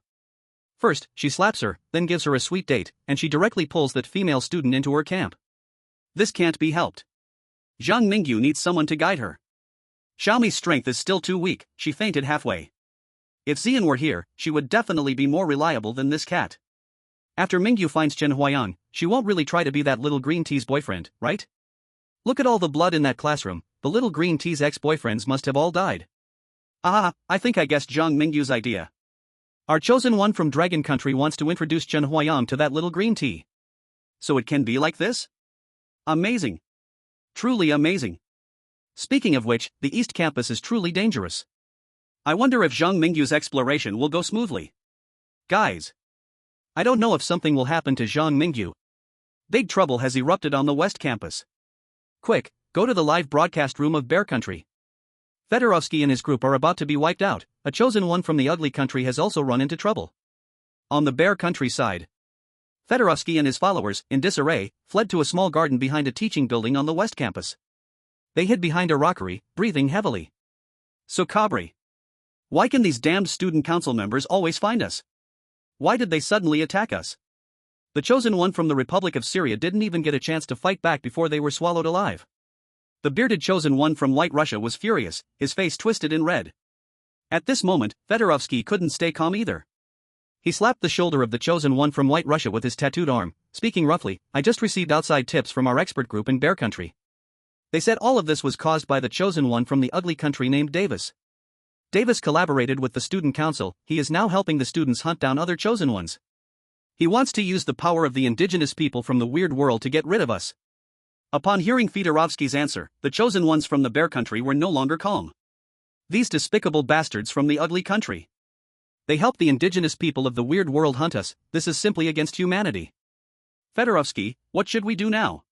Speaker 1: First, she slaps her, then gives her a sweet date, and she directly pulls that female student into her camp. This can't be helped. Zhang Mingyu needs someone to guide her. Xiaomi's strength is still too weak, she fainted halfway. If Xian were here, she would definitely be more reliable than this cat. After Mingyu finds Chen Huayang, she won't really try to be that little green tea's boyfriend, right? Look at all the blood in that classroom, the little green tea's ex-boyfriends must have all died. Ah, I think I guessed Zhang Mingyu's idea. Our chosen one from Dragon Country wants to introduce Chen Huayang to that little green tea. So it can be like this? Amazing. Truly amazing. Speaking of which, the East Campus is truly dangerous. I wonder if Zhang Mingyu's exploration will go smoothly. Guys, I don't know if something will happen to Zhang Mingyu. Big trouble has erupted on the West Campus. Quick, go to the live broadcast room of Bear Country. Fedorovsky and his group are about to be wiped out. A chosen one from the ugly country has also run into trouble. On the Bear Country side, Fedorovsky and his followers, in disarray, fled to a small garden behind a teaching building on the West Campus. They hid behind a rockery, breathing heavily. Sokabre. Why can these damned student council members always find us? Why did they suddenly attack us? The chosen one from the Republic of Syria didn't even get a chance to fight back before they were swallowed alive. The bearded chosen one from White Russia was furious, his face twisted in red. At this moment, Fedorovsky couldn't stay calm either. He slapped the shoulder of the chosen one from White Russia with his tattooed arm, speaking roughly, "I just received outside tips from our expert group in Bear Country. They said all of this was caused by the chosen one from the ugly country named Davis. Davis collaborated with the student council, he is now helping the students hunt down other chosen ones. He wants to use the power of the indigenous people from the weird world to get rid of us." Upon hearing Fedorovsky's answer, the chosen ones from the Bear Country were no longer calm. These despicable bastards from the ugly country. They help the indigenous people of the weird world hunt us, this is simply against humanity. Fedorovsky, what should we do now?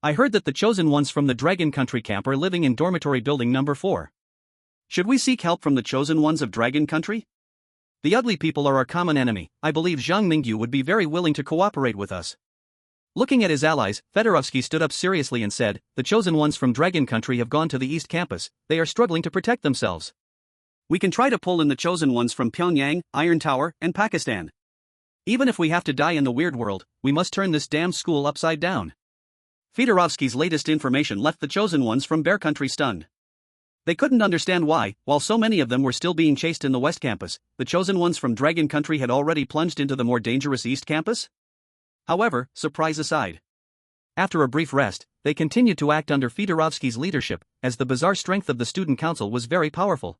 Speaker 1: I heard that the chosen ones from the Dragon Country camp are living in dormitory building number 4. Should we seek help from the chosen ones of Dragon Country? The ugly people are our common enemy, I believe Zhang Mingyu would be very willing to cooperate with us. Looking at his allies, Fedorovsky stood up seriously and said, "The chosen ones from Dragon Country have gone to the East Campus, they are struggling to protect themselves. We can try to pull in the chosen ones from Pyongyang, Iron Tower, and Pakistan. Even if we have to die in the weird world, we must turn this damn school upside down." Fedorovsky's latest information left the chosen ones from Bear Country stunned. They couldn't understand why, while so many of them were still being chased in the West Campus, the chosen ones from Dragon Country had already plunged into the more dangerous East Campus? However, surprise aside. After a brief rest, they continued to act under Fedorovsky's leadership, as the bizarre strength of the student council was very powerful.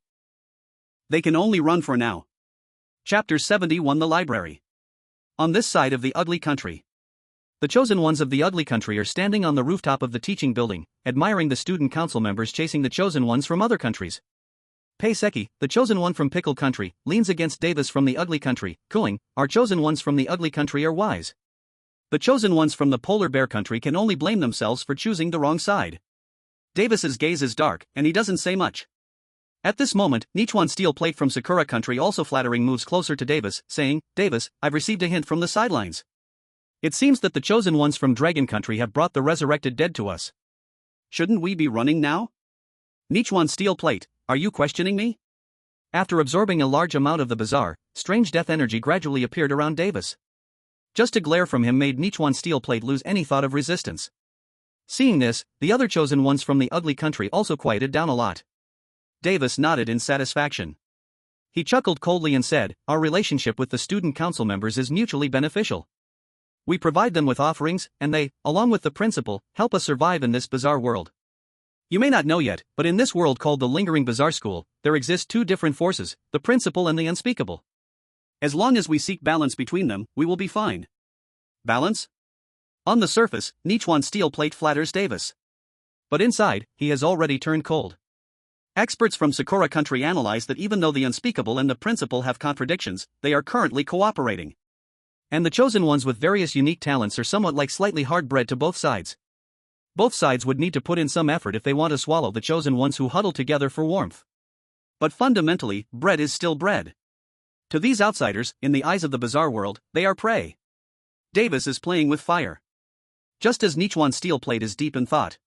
Speaker 1: They can only run for now. Chapter 71 The Library. On this side of the ugly country. The chosen ones of the ugly country are standing on the rooftop of the teaching building, admiring the student council members chasing the chosen ones from other countries. Peiseki, the chosen one from Pickle Country, leans against Davis from the ugly country, cooing, "Our chosen ones from the ugly country are wise. The chosen ones from the Polar Bear Country can only blame themselves for choosing the wrong side." Davis's gaze is dark, and he doesn't say much. At this moment, Nichuan Steel Plate from Sakura Country also flattering moves closer to Davis, saying, "Davis, I've received a hint from the sidelines. It seems that the chosen ones from Dragon Country have brought the resurrected dead to us. Shouldn't we be running now?" Nichuan Steel Plate, are you questioning me? After absorbing a large amount of the bizarre, strange death energy gradually appeared around Davis. Just a glare from him made Nichuan Steel Plate lose any thought of resistance. Seeing this, the other chosen ones from the ugly country also quieted down a lot. Davis nodded in satisfaction. He chuckled coldly and said, "Our relationship with the student council members is mutually beneficial. We provide them with offerings, and they, along with the principal, help us survive in this bizarre world. You may not know yet, but in this world called the Lingering Bizarre School, there exist two different forces, the principal and the unspeakable. As long as we seek balance between them, we will be fine." Balance? On the surface, Nichuan Steel Plate flatters Davis. But inside, he has already turned cold. Experts from Sakura Country analyze that even though the unspeakable and the principal have contradictions, they are currently cooperating. And the chosen ones with various unique talents are somewhat like slightly hard bread to both sides. Both sides would need to put in some effort if they want to swallow the chosen ones who huddle together for warmth. But fundamentally, bread is still bread. To these outsiders, in the eyes of the bizarre world, they are prey. Davis is playing with fire. Just as Nichuan Steel Plate is deep in thought.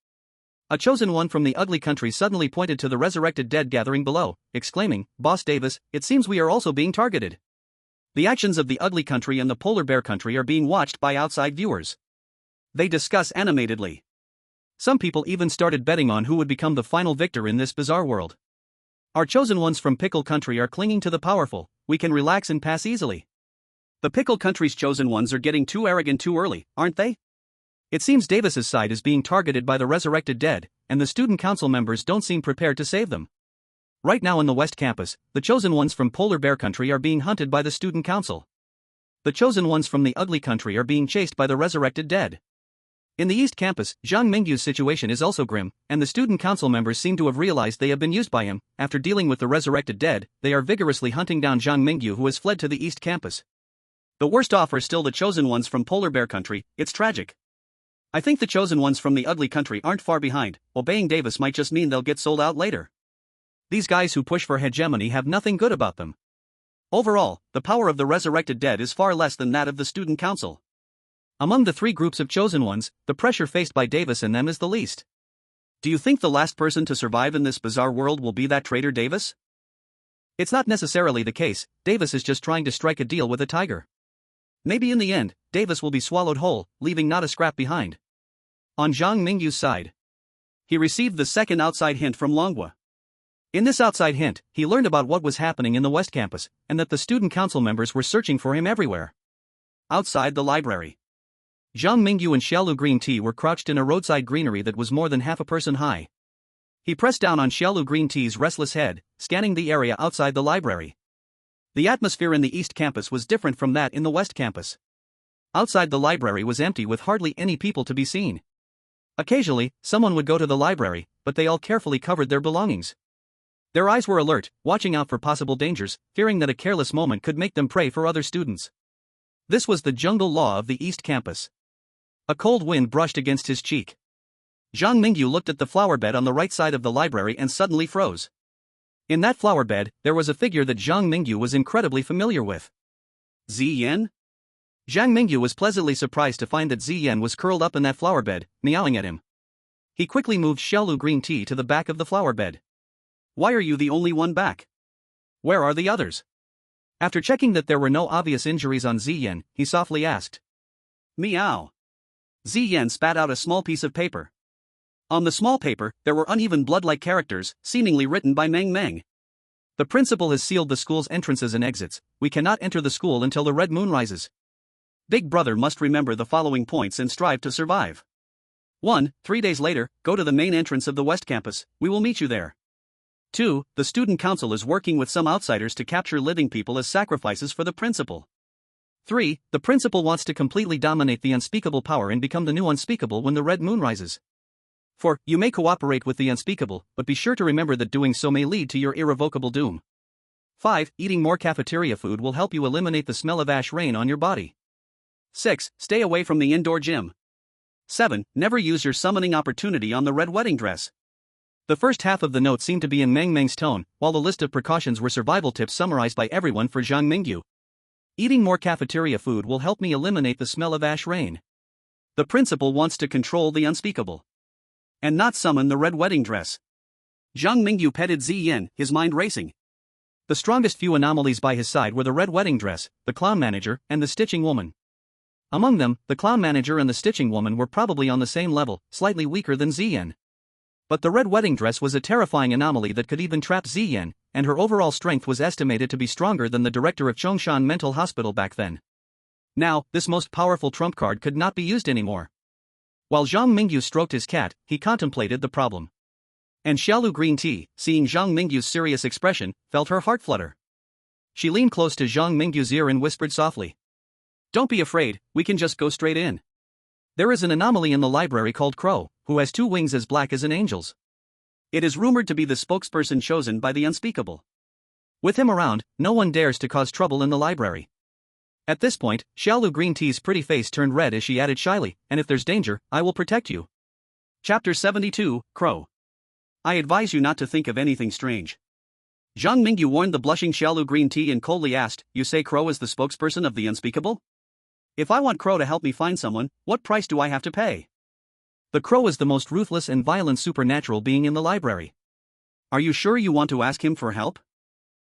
Speaker 1: A chosen one from the ugly country suddenly pointed to the resurrected dead gathering below, exclaiming, "Boss Davis, it seems we are also being targeted. The actions of the ugly country and the Polar Bear Country are being watched by outside viewers." They discuss animatedly. Some people even started betting on who would become the final victor in this bizarre world. Our chosen ones from Pickle Country are clinging to the powerful, we can relax and pass easily. The Pickle Country's chosen ones are getting too arrogant too early, aren't they? It seems Davis's side is being targeted by the resurrected dead, and the student council members don't seem prepared to save them. Right now in the West Campus, the chosen ones from Polar Bear Country are being hunted by the student council. The chosen ones from the ugly country are being chased by the resurrected dead. In the East Campus, Zhang Mingyu's situation is also grim, and the student council members seem to have realized they have been used by him. After dealing with the resurrected dead, they are vigorously hunting down Zhang Mingyu, who has fled to the East Campus. The worst off are still the chosen ones from Polar Bear Country. It's tragic. I think the chosen ones from the ugly country aren't far behind. Obeying Davis might just mean they'll get sold out later. These guys who push for hegemony have nothing good about them. Overall, the power of the resurrected dead is far less than that of the student council. Among the three groups of chosen ones, the pressure faced by Davis and them is the least. Do you think the last person to survive in this bizarre world will be that traitor Davis? It's not necessarily the case. Davis is just trying to strike a deal with a tiger. Maybe in the end, Davis will be swallowed whole, leaving not a scrap behind. On Zhang Mingyu's side, he received the second outside hint from Longhua. In this outside hint, he learned about what was happening in the West Campus, and that the student council members were searching for him everywhere. Outside the library, Zhang Mingyu and Xiaolu Green Tea were crouched in a roadside greenery that was more than half a person high. He pressed down on Xiaolu Green Tea's restless head, scanning the area outside the library. The atmosphere in the East Campus was different from that in the West Campus. Outside the library was empty with hardly any people to be seen. Occasionally, someone would go to the library, but they all carefully covered their belongings. Their eyes were alert, watching out for possible dangers, fearing that a careless moment could make them prey for other students. This was the jungle law of the East Campus. A cold wind brushed against his cheek. Zhang Mingyu looked at the flower bed on the right side of the library and suddenly froze. In that flower bed, there was a figure that Zhang Mingyu was incredibly familiar with. Ziyan? Zhang Mingyu was pleasantly surprised to find that Ziyan was curled up in that flower bed, meowing at him. He quickly moved Xiaolu Green Tea to the back of the flower bed. Why are you the only one back? Where are the others? After checking that there were no obvious injuries on Ziyan, he softly asked. Meow. Ziyan spat out a small piece of paper. On the small paper, there were uneven blood-like characters, seemingly written by Meng Meng. The principal has sealed the school's entrances and exits. We cannot enter the school until the red moon rises. Big brother must remember the following points and strive to survive. 1. 3 days later, go to the main entrance of the West Campus, we will meet you there. 2. The student council is working with some outsiders to capture living people as sacrifices for the principal. 3. The principal wants to completely dominate the unspeakable power and become the new unspeakable when the red moon rises. 4. You may cooperate with the unspeakable, but be sure to remember that doing so may lead to your irrevocable doom. 5. Eating more cafeteria food will help you eliminate the smell of ash rain on your body. 6. Stay away from the indoor gym. 7. Never use your summoning opportunity on the red wedding dress. The first half of the note seemed to be in Meng Meng's tone, while the list of precautions were survival tips summarized by everyone for Zhang Mingyu. Eating more cafeteria food will help me eliminate the smell of ash rain. The principal wants to control the unspeakable. And not summon the red wedding dress. Zhang Mingyu petted Ziyan, his mind racing. The strongest few anomalies by his side were the red wedding dress, the clown manager, and the stitching woman. Among them, the clown manager and the stitching woman were probably on the same level, slightly weaker than Ziyan. But the red wedding dress was a terrifying anomaly that could even trap Ziyan, and her overall strength was estimated to be stronger than the director of Chongshan Mental Hospital back then. Now, this most powerful trump card could not be used anymore. While Zhang Mingyu stroked his cat, he contemplated the problem. And Xiaolu Green Tea, seeing Zhang Mingyu's serious expression, felt her heart flutter. She leaned close to Zhang Mingyu's ear and whispered softly. Don't be afraid, we can just go straight in. There is an anomaly in the library called Crow, who has 2 wings as black as an angel's. It is rumored to be the spokesperson chosen by the unspeakable. With him around, no one dares to cause trouble in the library. At this point, Xiaolu Green Tea's pretty face turned red as she added shyly, and if there's danger, I will protect you. Chapter 72, Crow. I advise you not to think of anything strange. Zhang Mingyu warned the blushing Xiaolu Green Tea and coldly asked, You say Crow is the spokesperson of the unspeakable? If I want Crow to help me find someone, what price do I have to pay? The Crow is the most ruthless and violent supernatural being in the library. Are you sure you want to ask him for help?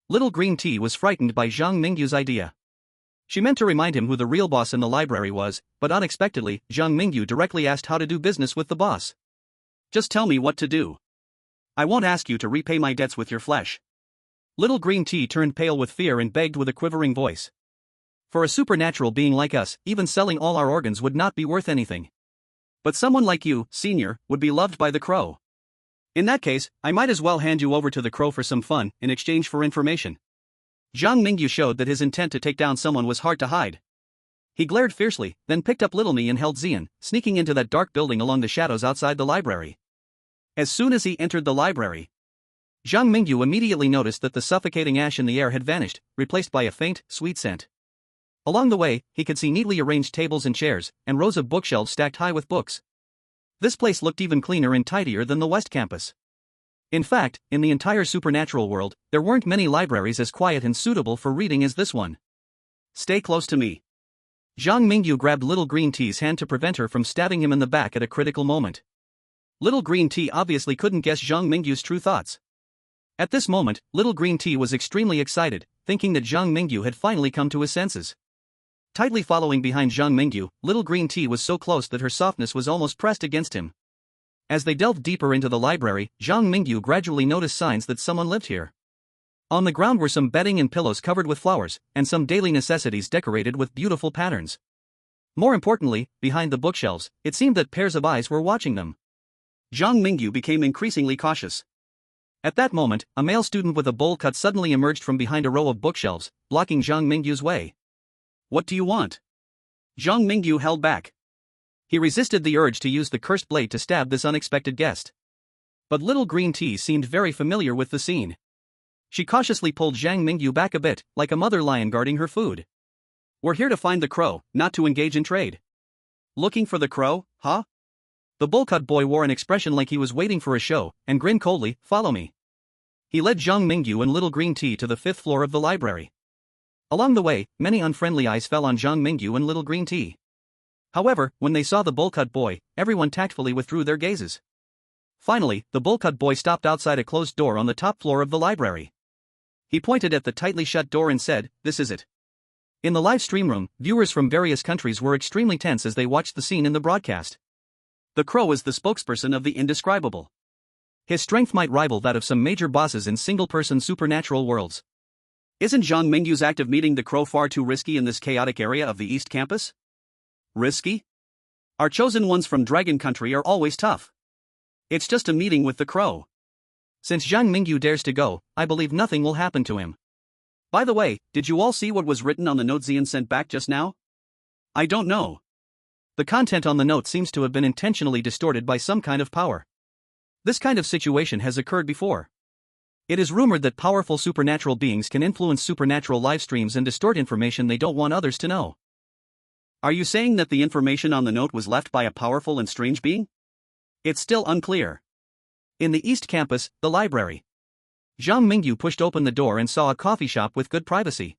Speaker 1: Little Green Tea was frightened by Zhang Mingyu's idea. She meant to remind him who the real boss in the library was, but unexpectedly, Zhang Mingyu directly asked how to do business with the boss. Just tell me what to do. I won't ask you to repay my debts with your flesh. Little Green Tea turned pale with fear and begged with a quivering voice. For a supernatural being like us, even selling all our organs would not be worth anything. But someone like you, senior, would be loved by the Crow. In that case, I might as well hand you over to the Crow for some fun, in exchange for information. Zhang Mingyu showed that his intent to take down someone was hard to hide. He glared fiercely, then picked up Little Me and held Zian, sneaking into that dark building along the shadows outside the library. As soon as he entered the library, Zhang Mingyu immediately noticed that the suffocating ash in the air had vanished, replaced by a faint, sweet scent. Along the way, he could see neatly arranged tables and chairs, and rows of bookshelves stacked high with books. This place looked even cleaner and tidier than the West Campus. In fact, in the entire supernatural world, there weren't many libraries as quiet and suitable for reading as this one. Stay close to me. Zhang Mingyu grabbed Little Green Tea's hand to prevent her from stabbing him in the back at a critical moment. Little Green Tea obviously couldn't guess Zhang Mingyu's true thoughts. At this moment, Little Green Tea was extremely excited, thinking that Zhang Mingyu had finally come to his senses. Tightly following behind Zhang Mingyu, Little Green Tea was so close that her softness was almost pressed against him. As they delved deeper into the library, Zhang Mingyu gradually noticed signs that someone lived here. On the ground were some bedding and pillows covered with flowers, and some daily necessities decorated with beautiful patterns. More importantly, behind the bookshelves, it seemed that pairs of eyes were watching them. Zhang Mingyu became increasingly cautious. At that moment, a male student with a bowl cut suddenly emerged from behind a row of bookshelves, blocking Zhang Mingyu's way. "What do you want?" Zhang Mingyu held back. He resisted the urge to use the cursed blade to stab this unexpected guest. But Little Green Tea seemed very familiar with the scene. She cautiously pulled Zhang Mingyu back a bit, like a mother lion guarding her food. "We're here to find the crow, not to engage in trade." "Looking for the crow, huh?" The bowl-cut boy wore an expression like he was waiting for a show, and grinned coldly. "Follow me." He led Zhang Mingyu and Little Green Tea to the 5th floor of the library. Along the way, many unfriendly eyes fell on Zhang Mingyu and Little Green Tea. However, when they saw the bowl-cut boy, everyone tactfully withdrew their gazes. Finally, the bowl-cut boy stopped outside a closed door on the top floor of the library. He pointed at the tightly shut door and said, "This is it." In the live stream room, viewers from various countries were extremely tense as they watched the scene in the broadcast. The crow is the spokesperson of the indescribable. His strength might rival that of some major bosses in single-person supernatural worlds. Isn't Zhang Mingyu's act of meeting the crow far too risky in this chaotic area of the East Campus? Risky? Our chosen ones from Dragon Country are always tough. It's just a meeting with the crow. Since Zhang Mingyu dares to go, I believe nothing will happen to him. By the way, did you all see what was written on the note Xian sent back just now? I don't know. The content on the note seems to have been intentionally distorted by some kind of power. This kind of situation has occurred before. It is rumored that powerful supernatural beings can influence supernatural live streams and distort information they don't want others to know. Are you saying that the information on the note was left by a powerful and strange being? It's still unclear. In the East Campus, the library. Zhang Mingyu pushed open the door and saw a coffee shop with good privacy.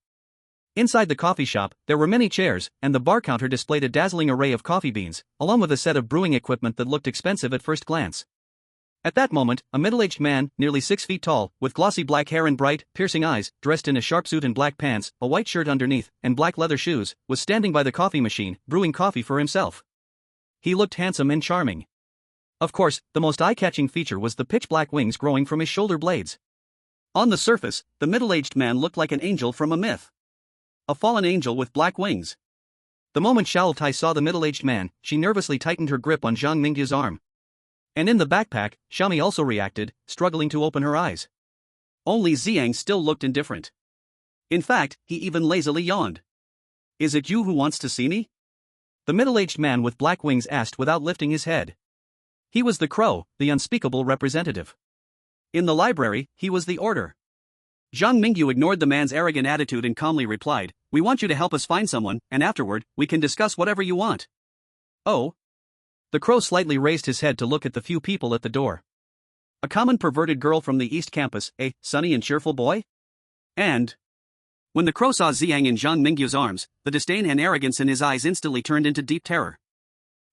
Speaker 1: Inside the coffee shop, there were many chairs, and the bar counter displayed a dazzling array of coffee beans, along with a set of brewing equipment that looked expensive at first glance. At that moment, a middle-aged man, nearly 6 feet tall, with glossy black hair and bright, piercing eyes, dressed in a sharp suit and black pants, a white shirt underneath, and black leather shoes, was standing by the coffee machine, brewing coffee for himself. He looked handsome and charming. Of course, the most eye-catching feature was the pitch-black wings growing from his shoulder blades. On the surface, the middle-aged man looked like an angel from a myth. A fallen angel with black wings. The moment Xiao Tai saw the middle-aged man, she nervously tightened her grip on Zhang Mingyu's arm. And in the backpack, Xiaomi also reacted, struggling to open her eyes. Only Xiang still looked indifferent. In fact, he even lazily yawned. "Is it you who wants to see me?" The middle-aged man with black wings asked without lifting his head. He was the crow, the unspeakable representative. In the library, he was the order. Zhang Mingyu ignored the man's arrogant attitude and calmly replied, "We want you to help us find someone, and afterward, we can discuss whatever you want." "Oh?" The crow slightly raised his head to look at the few people at the door. A common perverted girl from the East Campus, a sunny and cheerful boy? And when the crow saw Xiang in Zhang Mingyu's arms, the disdain and arrogance in his eyes instantly turned into deep terror.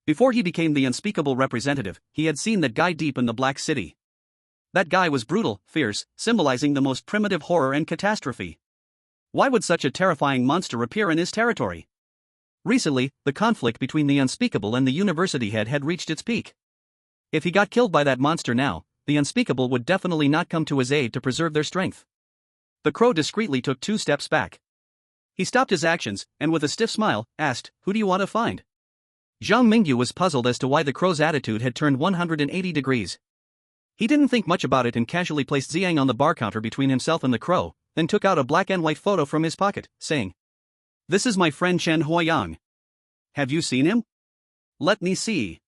Speaker 1: Before he became the unspeakable representative, he had seen that guy deep in the Black City. That guy was brutal, fierce, symbolizing the most primitive horror and catastrophe. Why would such a terrifying monster appear in his territory? Recently, the conflict between the unspeakable and the university head had reached its peak. If he got killed by that monster now, the unspeakable would definitely not come to his aid to preserve their strength. The crow discreetly took 2 steps back. He stopped his actions, and with a stiff smile, asked, "Who do you want to find?" Zhang Mingyu was puzzled as to why the crow's attitude had turned 180 degrees. He didn't think much about it and casually placed Xiang on the bar counter between himself and the crow, then took out a black and white photo from his pocket, saying, "This is my friend Chen Huoyang. Have you seen him? Let me see."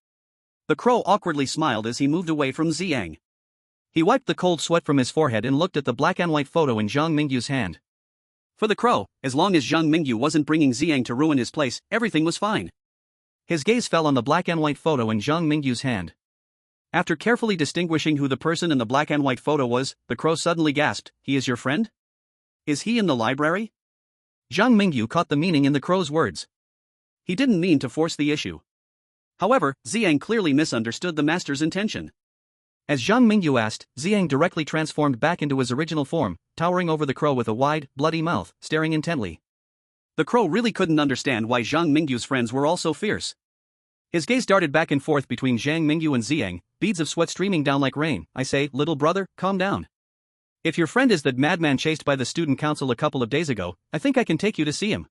Speaker 1: The crow awkwardly smiled as he moved away from Xiang. He wiped the cold sweat from his forehead and looked at the black and white photo in Zhang Mingyu's hand. For the crow, as long as Zhang Mingyu wasn't bringing Xiang to ruin his place, everything was fine. His gaze fell on the black and white photo in Zhang Mingyu's hand. After carefully distinguishing who the person in the black and white photo was, the crow suddenly gasped, "He is your friend? Is he in the library?" Zhang Mingyu caught the meaning in the crow's words. He didn't mean to force the issue. However, Xiang clearly misunderstood the master's intention. As Zhang Mingyu asked, Xiang directly transformed back into his original form, towering over the crow with a wide, bloody mouth, staring intently. The crow really couldn't understand why Zhang Mingyu's friends were all so fierce. His gaze darted back and forth between Zhang Mingyu and Xiang, beads of sweat streaming down like rain. I say, little brother, calm down. If your friend is that madman chased by the student council a couple of days ago, I think I can take you to see him.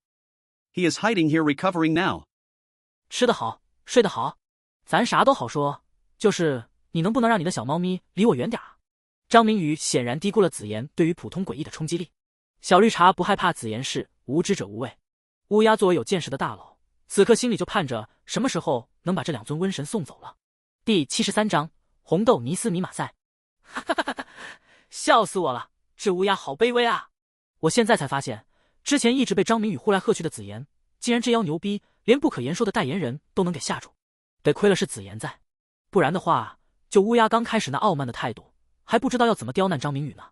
Speaker 1: He is hiding here recovering now.
Speaker 2: 吃得好，睡得好，咱啥都好说，就是你能不能让你的小猫咪离我远点啊？张明宇显然低估了紫妍对于普通诡异的冲击力。小绿茶不害怕紫妍是无知者无畏。乌鸦作为有见识的大佬，此刻心里就盼着什么时候能把这两尊瘟神送走了。第73章红豆尼斯米马赛。哈哈哈哈，笑死我了，这乌鸦好卑微啊！我现在才发现，之前一直被张明宇呼来喝去的紫妍，竟然这妖牛逼，连不可言说的代言人都能给吓住。得亏了是紫妍在，不然的话，就乌鸦刚开始那傲慢的态度，还不知道要怎么刁难张明宇呢。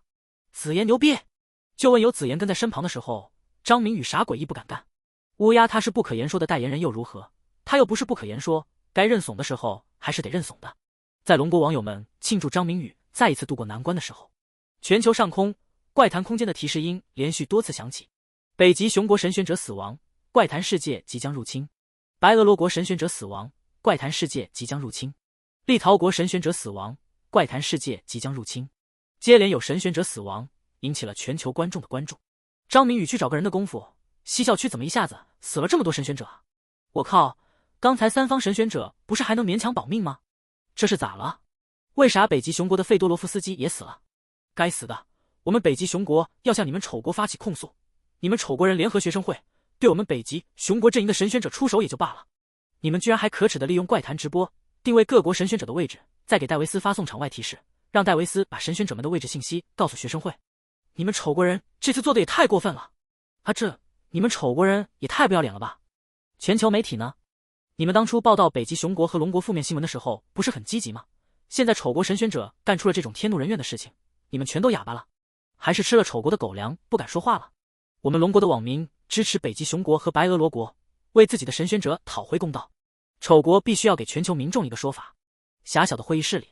Speaker 2: 紫妍牛逼！就问有紫妍跟在身旁的时候，张明宇啥诡异不敢干。乌鸦他是不可言说的代言人又如何？他又不是不可言说，该认怂的时候还是得认怂的。在龙国网友们庆祝张明宇再一次渡过难关的时候，全球上空怪谈空间的提示音连续多次响起：北极熊国神选者死亡，怪谈世界即将入侵；白俄罗国神选者死亡，怪谈世界即将入侵；立陶国神选者死亡，怪谈世界即将入侵。接连有神选者死亡，引起了全球观众的关注。张明宇去找个人的功夫，西校区怎么一下子死了这么多神选者啊？我靠，刚才三方神选者不是还能勉强保命吗？这是咋了？为啥北极熊国的费多罗夫斯基也死了？该死的，我们北极熊国要向你们丑国发起控诉，你们丑国人联合学生会对我们北极熊国阵营的神选者出手也就罢了，你们居然还可耻的利用怪谈直播定位各国神选者的位置，再给戴维斯发送场外提示，让戴维斯把神选者们的位置信息告诉学生会。你们丑国人这次做的也太过分了啊！你们丑国人也太不要脸了吧！全球媒体呢？你们当初报道北极熊国和龙国负面新闻的时候不是很积极吗？现在丑国神选者干出了这种天怒人怨的事情，你们全都哑巴了，还是吃了丑国的狗粮不敢说话了？我们龙国的网民支持北极熊国和白俄罗国，为自己的神选者讨回公道。丑国必须要给全球民众一个说法。狭小的会议室里，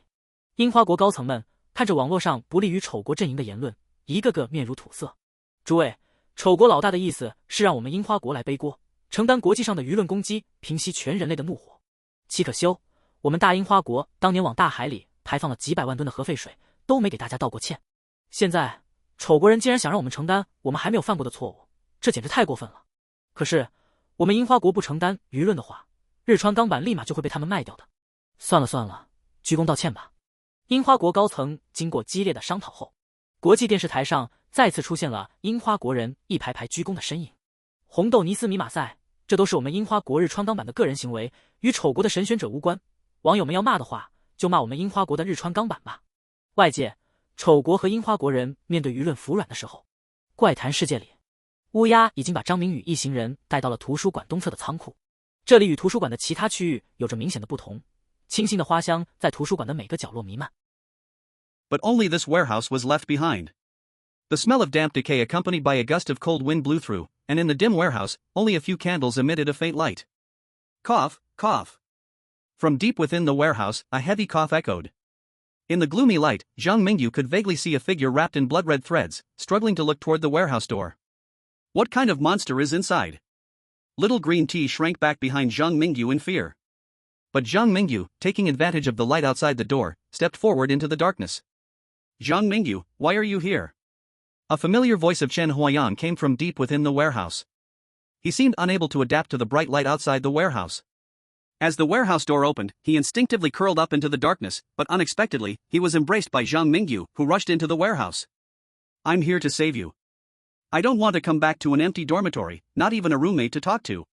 Speaker 2: 樱花国高层们看着网络上不利于丑国阵营的言论，一个个面如土色。诸位，丑国老大的意思是让我们樱花国来背锅，承担国际上的舆论攻击，平息全人类的怒火。岂可休，我们大樱花国当年往大海里排放了几百万吨的核废水，都没给大家道过歉。现在丑国人竟然想让我们承担我们还没有犯过的错误，这简直太过分了。可是我们樱花国不承担舆论的话，日川钢板立马就会被他们卖掉的。算了，鞠躬道歉吧。樱花国高层经过激烈的商讨后，国际电视台上再次出现了樱花国人一排排鞠躬的身影。红豆尼斯米马赛，这都是我们樱花国日川钢板的个人行为，与丑国的神选者无关。网友们要骂的话，就骂我们樱花国的日川钢板吧。外界丑国和樱花国人面对舆论服软的时候，怪谈世界里，乌鸦已经把张明宇一行人带到了图书馆东侧的仓库。这里与图书馆的其他区域有着明显的不同，清新的花香在图书馆的每个角落弥漫。
Speaker 1: But only this warehouse was left behind. The smell of damp decay accompanied by a gust of cold wind blew through, and in the dim warehouse, only a few candles emitted a faint light. Cough, cough. From deep within the warehouse, a heavy cough echoed. In the gloomy light, Zhang Mingyu could vaguely see a figure wrapped in blood-red threads, struggling to look toward the warehouse door. What kind of monster is inside? Little green tea shrank back behind Zhang Mingyu in fear. But Zhang Mingyu, taking advantage of the light outside the door, stepped forward into the darkness. Zhang Mingyu, why are you here? A familiar voice of Chen Huayan came from deep within the warehouse. He seemed unable to adapt to the bright light outside the warehouse. As the warehouse door opened, he instinctively curled up into the darkness, but unexpectedly, he was embraced by Zhang Mingyu, who rushed into the warehouse. I'm here to save you. I don't want to come back to an empty dormitory, not even a roommate to talk to.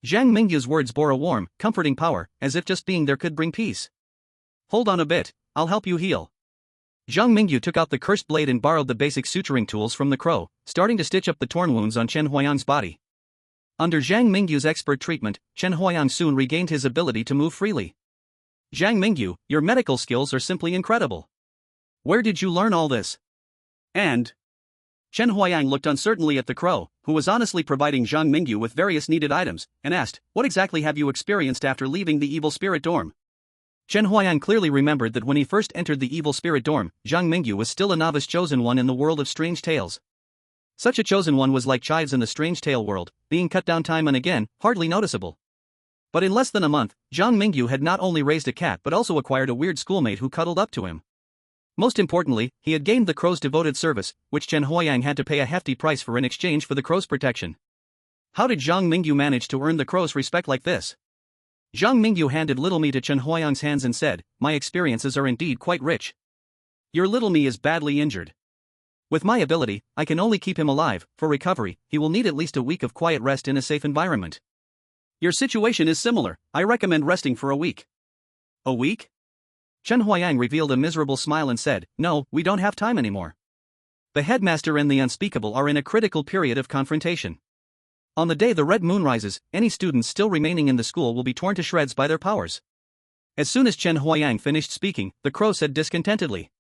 Speaker 1: Zhang Mingyu's words bore a warm, comforting power, as if just being there could bring peace. Hold on a bit, I'll help you heal. Zhang Mingyu took out the cursed blade and borrowed the basic suturing tools from the crow, starting to stitch up the torn wounds on Chen Huayan's body. Under Zhang Mingyu's expert treatment, Chen Huayan soon regained his ability to move freely. Zhang Mingyu, your medical skills are simply incredible. Where did you learn all this? And Chen Huayang looked uncertainly at the crow, who was honestly providing Zhang Mingyu with various needed items, and asked, "What exactly have you experienced after leaving the evil spirit dorm?" Chen Huayang clearly remembered that when he first entered the evil spirit dorm, Zhang Mingyu was still a novice chosen one in the world of strange tales. Such a chosen one was like chives in the strange tale world, being cut down time and again, hardly noticeable. But in less than a month, Zhang Mingyu had not only raised a cat but also acquired a weird schoolmate who cuddled up to him. Most importantly, he had gained the crow's devoted service, which Chen Huayang had to pay a hefty price for in exchange for the crow's protection. How did Zhang Mingyu manage to earn the crow's respect like this? Zhang Mingyu handed little me to Chen Huayang's hands and said, "My experiences are indeed quite rich. Your little me is badly injured. With my ability, I can only keep him alive. For recovery, he will need at least a week of quiet rest in a safe environment. Your situation is similar. I recommend resting for a week." "A week?" Chen Huayang revealed a miserable smile and said, "No, we don't have time anymore. The headmaster and the unspeakable are in a critical period of confrontation. On the day the red moon rises, any students still remaining in the school will be torn to shreds by their powers." As soon as Chen Huayang finished speaking, the crow said discontentedly,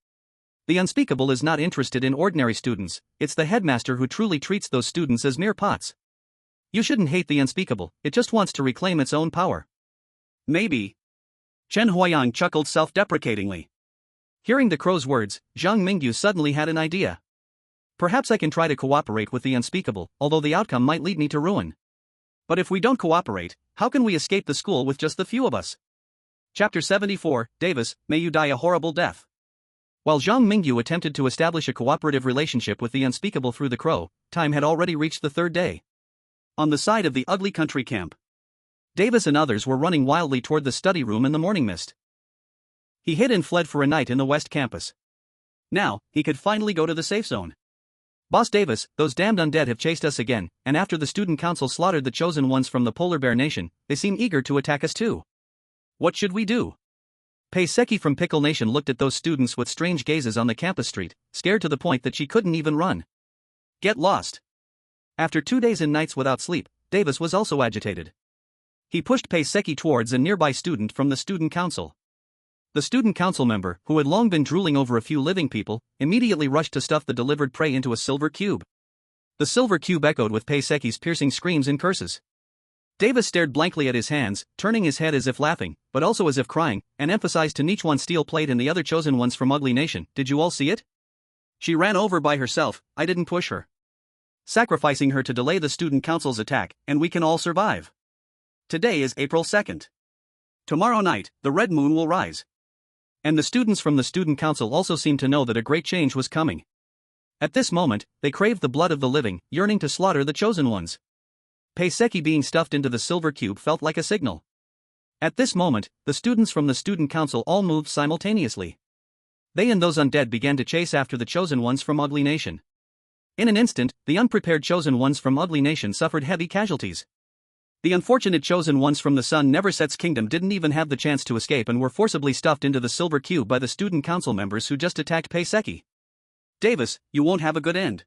Speaker 1: "The unspeakable is not interested in ordinary students, it's the headmaster who truly treats those students as mere pots. You shouldn't hate the unspeakable, it just wants to reclaim its own power." "Maybe." Chen Huayang chuckled self-deprecatingly. Hearing the crow's words, Zhang Mingyu suddenly had an idea. "Perhaps I can try to cooperate with the unspeakable, although the outcome might lead me to ruin. But if we don't cooperate, how can we escape the school with just the few of us?" Chapter 74, Davis, May you die a horrible death. While Zhang Mingyu attempted to establish a cooperative relationship with the unspeakable through the crow, time had already reached the third day. On the side of the ugly country camp, Davis and others were running wildly toward the study room in the morning mist. He hid and fled for a night in the West Campus. Now, he could finally go to the safe zone. "Boss Davis, those damned undead have chased us again, and after the student council slaughtered the chosen ones from the Polar Bear Nation, they seem eager to attack us too. What should we do?" Peiseki from Pickle Nation looked at those students with strange gazes on the campus street, scared to the point that she couldn't even run. "Get lost." After 2 days and nights without sleep, Davis was also agitated. He pushed Peiseki towards a nearby student from the student council. The student council member, who had long been drooling over a few living people, immediately rushed to stuff the delivered prey into a silver cube. The silver cube echoed with Peiseki's piercing screams and curses. Davis stared blankly at his hands, turning his head as if laughing, but also as if crying, and emphasized to Nichuan Steel Plate and the other chosen ones from Ugly Nation, "Did you all see it? She ran over by herself, I didn't push her. Sacrificing her to delay the student council's attack, and we can all survive. Today is April 2nd. Tomorrow night, the red moon will rise." And the students from the student council also seemed to know that a great change was coming. At this moment, they craved the blood of the living, yearning to slaughter the chosen ones. Peiseki being stuffed into the silver cube felt like a signal. At this moment, the students from the student council all moved simultaneously. They and those undead began to chase after the chosen ones from Ugly Nation. In an instant, the unprepared chosen ones from Ugly Nation suffered heavy casualties. The unfortunate chosen ones from the Sun Never Sets Kingdom didn't even have the chance to escape and were forcibly stuffed into the silver cube by the student council members who just attacked Peiseki. "Davis, you won't have a good end.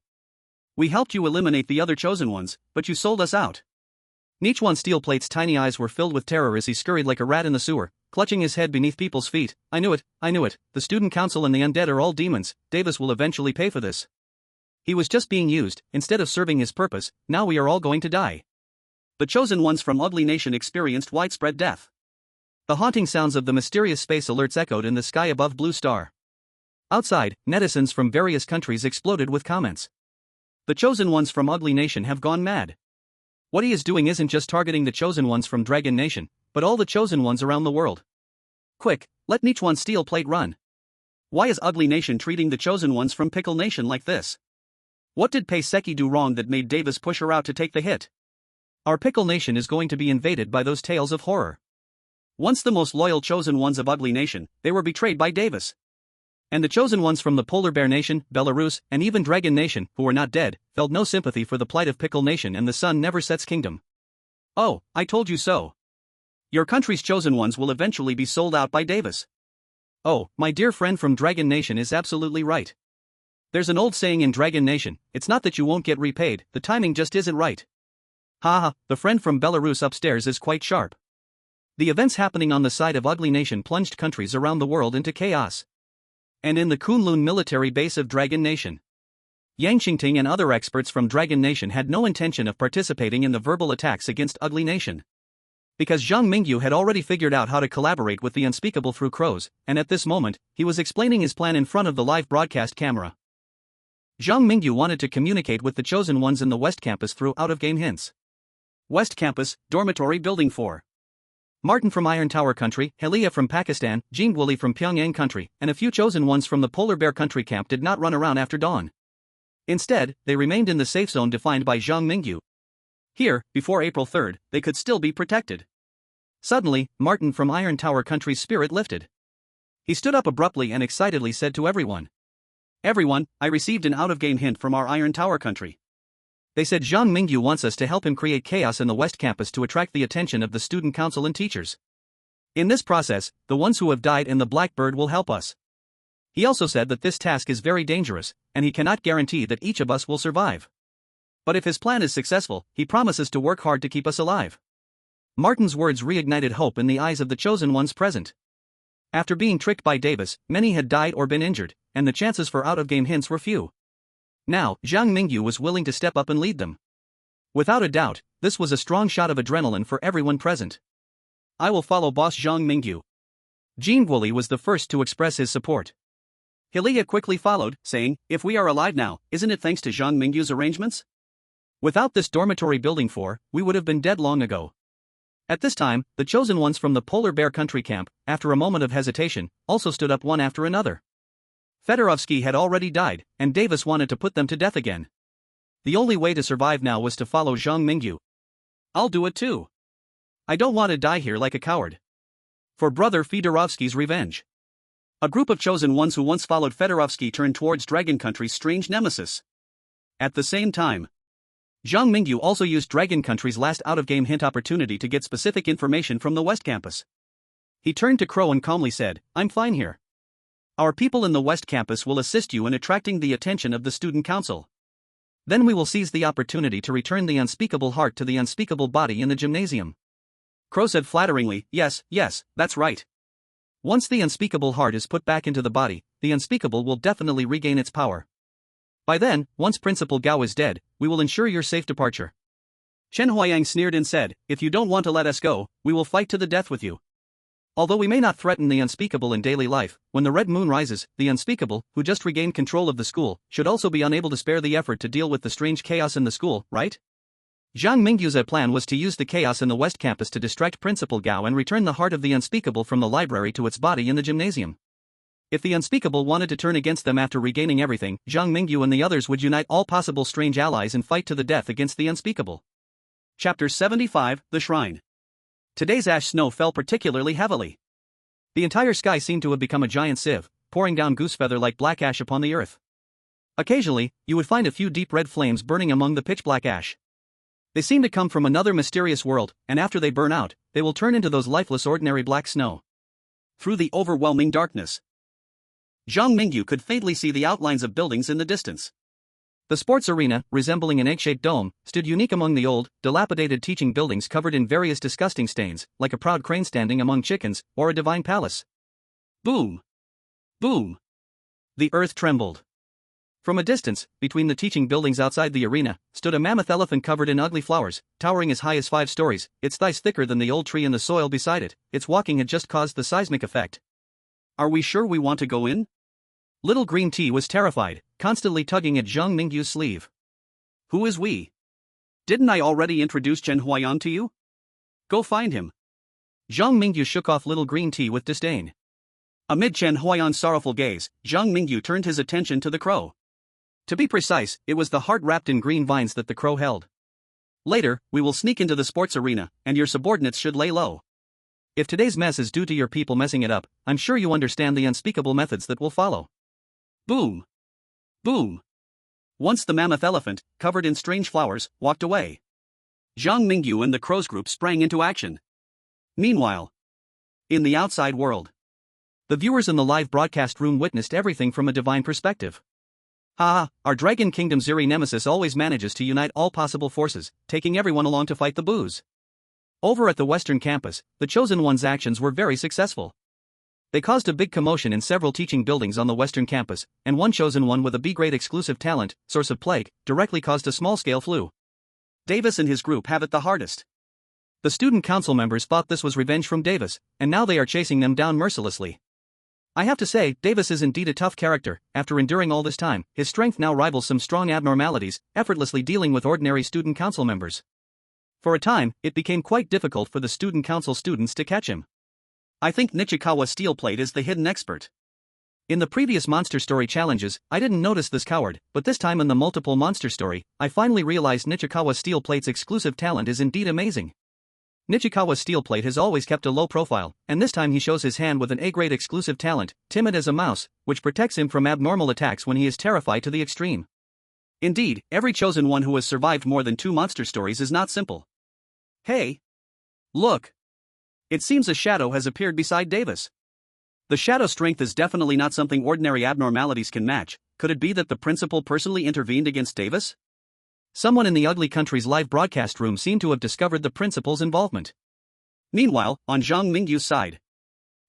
Speaker 1: We helped you eliminate the other chosen ones, but you sold us out." Nichuan Steel Plate's tiny eyes were filled with terror as he scurried like a rat in the sewer, clutching his head beneath people's feet. I knew it, the student council and the undead are all demons, Davis will eventually pay for this. He was just being used, instead of serving his purpose, now we are all going to die." The chosen ones from Ugly Nation experienced widespread death. The haunting sounds of the mysterious space alerts echoed in the sky above Blue Star. Outside, netizens from various countries exploded with comments. "The chosen ones from Ugly Nation have gone mad. What he is doing isn't just targeting the chosen ones from Dragon Nation, but all the chosen ones around the world. Quick, let Nichuan Steel Plate run. Why is Ugly Nation treating the chosen ones from Pickle Nation like this? What did Peiseki do wrong that made Davis push her out to take the hit? Our Pickle Nation is going to be invaded by those tales of horror. Once the most loyal chosen ones of Ugly Nation, they were betrayed by Davis. And the chosen ones from the Polar Bear Nation, Belarus, and even Dragon Nation, who were not dead, felt no sympathy for the plight of Pickle Nation and the Sun Never Sets Kingdom. Oh, I told you so. Your country's chosen ones will eventually be sold out by Davis. Oh, my dear friend from Dragon Nation is absolutely right. There's an old saying in Dragon Nation, it's not that you won't get repaid, the timing just isn't right. Haha, the friend from Belarus upstairs is quite sharp. The events happening on the side of Ugly Nation plunged countries around the world into chaos. And in the Kunlun military base of Dragon Nation, Yang Qingting and other experts from Dragon Nation had no intention of participating in the verbal attacks against Ugly Nation. Because Zhang Mingyu had already figured out how to collaborate with the unspeakable through crows, and at this moment, he was explaining his plan in front of the live broadcast camera. Zhang Mingyu wanted to communicate with the chosen ones in the West Campus through out-of-game hints. West Campus, Dormitory Building 4. Martin from Iron Tower Country, Helia from Pakistan, Jingguli from Pyongyang Country, and a few chosen ones from the Polar Bear Country camp did not run around after dawn. Instead, they remained in the safe zone defined by Zhang Mingyu. Here, before April 3rd, they could still be protected. Suddenly, Martin from Iron Tower Country's spirit lifted. He stood up abruptly and excitedly said to everyone, "Everyone, I received an out-of-game hint from our Iron Tower Country. They said Zhang Mingyu wants us to help him create chaos in the West Campus to attract the attention of the student council and teachers. In this process, the ones who have died in the Blackbird will help us. He also said that this task is very dangerous, and he cannot guarantee that each of us will survive. But if his plan is successful, he promises to work hard to keep us alive." Martin's words reignited hope in the eyes of the chosen ones present. After being tricked by Davis, many had died or been injured, and the chances for out-of-game hints were few. Now, Zhang Mingyu was willing to step up and lead them. Without a doubt, this was a strong shot of adrenaline for everyone present. "I will follow Boss Zhang Mingyu." Jingguli was the first to express his support. Helia quickly followed, saying, "If we are alive now, isn't it thanks to Zhang Mingyu's arrangements? Without this Dormitory Building 4, we would have been dead long ago." At this time, the chosen ones from the Polar Bear Country camp, after a moment of hesitation, also stood up one after another. Fedorovsky had already died, and Davis wanted to put them to death again. The only way to survive now was to follow Zhang Mingyu. "I'll do it too. I don't want to die here like a coward. For brother Fedorovsky's revenge." A group of chosen ones who once followed Fedorovsky turned towards Dragon Country's strange nemesis. At the same time, Zhang Mingyu also used Dragon Country's last out-of-game hint opportunity to get specific information from the West Campus. He turned to Crow and calmly said, "I'm fine here. Our people in the West Campus will assist you in attracting the attention of the student council. Then we will seize the opportunity to return the unspeakable heart to the unspeakable body in the gymnasium." Crow said flatteringly, yes, that's right. Once the unspeakable heart is put back into the body, the unspeakable will definitely regain its power. By then, once Principal Gao is dead, we will ensure your safe departure. Chen Huayang sneered and said, "If you don't want to let us go, we will fight to the death with you." Although we may not threaten the unspeakable in daily life, when the red moon rises, the unspeakable, who just regained control of the school, should also be unable to spare the effort to deal with the strange chaos in the school, right? Zhang Mingyu's plan was to use the chaos in the West Campus to distract Principal Gao and return the heart of the unspeakable from the library to its body in the gymnasium. If the unspeakable wanted to turn against them after regaining everything, Zhang Mingyu and the others would unite all possible strange allies and fight to the death against the unspeakable. Chapter 75, The Shrine. Today's ash snow fell particularly heavily. The entire sky seemed to have become a giant sieve, pouring down goosefeather-like black ash upon the earth. Occasionally, you would find a few deep red flames burning among the pitch-black ash. They seem to come from another mysterious world, and after they burn out, they will turn into those lifeless ordinary black snow. Through the overwhelming darkness, Zhang Mingyu could faintly see the outlines of buildings in the distance. The sports arena, resembling an egg-shaped dome, stood unique among the old, dilapidated teaching buildings covered in various disgusting stains, like a proud crane standing among chickens, or a divine palace. Boom! Boom! The earth trembled. From a distance, between the teaching buildings outside the arena, stood a mammoth elephant covered in ugly flowers, towering as high as 5 stories, its thighs thicker than the old tree in the soil beside it. Its walking had just caused the seismic effect. "Are we sure we want to go in?" Little Green Tea was terrified, constantly tugging at Zhang Mingyu's sleeve. "Who is we? Didn't I already introduce Chen Huayan to you? Go find him." Zhang Mingyu shook off Little Green Tea with disdain. Amid Chen Huayan's sorrowful gaze, Zhang Mingyu turned his attention to the crow. To be precise, it was the heart wrapped in green vines that the crow held. "Later, we will sneak into the sports arena, and your subordinates should lay low. If today's mess is due to your people messing it up, I'm sure you understand the unspeakable methods that will follow." Boom! Boom! Once the mammoth elephant, covered in strange flowers, walked away, Zhang Mingyu and the crow's group sprang into action. Meanwhile, in the outside world, the viewers in the live broadcast room witnessed everything from a divine perspective. Our Dragon Kingdom's Ziri nemesis always manages to unite all possible forces, taking everyone along to fight the boos. Over at the Western Campus, the Chosen One's actions were very successful. They caused a big commotion in several teaching buildings on the western campus, and one chosen one with a B-grade exclusive talent, source of plague, directly caused a small-scale flu. Davis and his group have it the hardest. The student council members thought this was revenge from Davis, and now they are chasing them down mercilessly. I have to say, Davis is indeed a tough character. After enduring all this time, his strength now rivals some strong abnormalities, effortlessly dealing with ordinary student council members. For a time, it became quite difficult for the student council students to catch him. I think Nichikawa Steelplate is the hidden expert. In the previous Monster Story challenges, I didn't notice this coward, but this time in the multiple Monster Story, I finally realized Nichikawa Steelplate's exclusive talent is indeed amazing. Nichikawa Steelplate has always kept a low profile, and this time he shows his hand with an A-grade exclusive talent, timid as a mouse, which protects him from abnormal attacks when he is terrified to the extreme. Indeed, every chosen one who has survived more than 2 Monster Stories is not simple. Hey! Look! It seems a shadow has appeared beside Davis. The shadow strength is definitely not something ordinary abnormalities can match. Could it be that the principal personally intervened against Davis? Someone in the ugly country's live broadcast room seemed to have discovered the principal's involvement. Meanwhile, on Zhang Mingyu's side,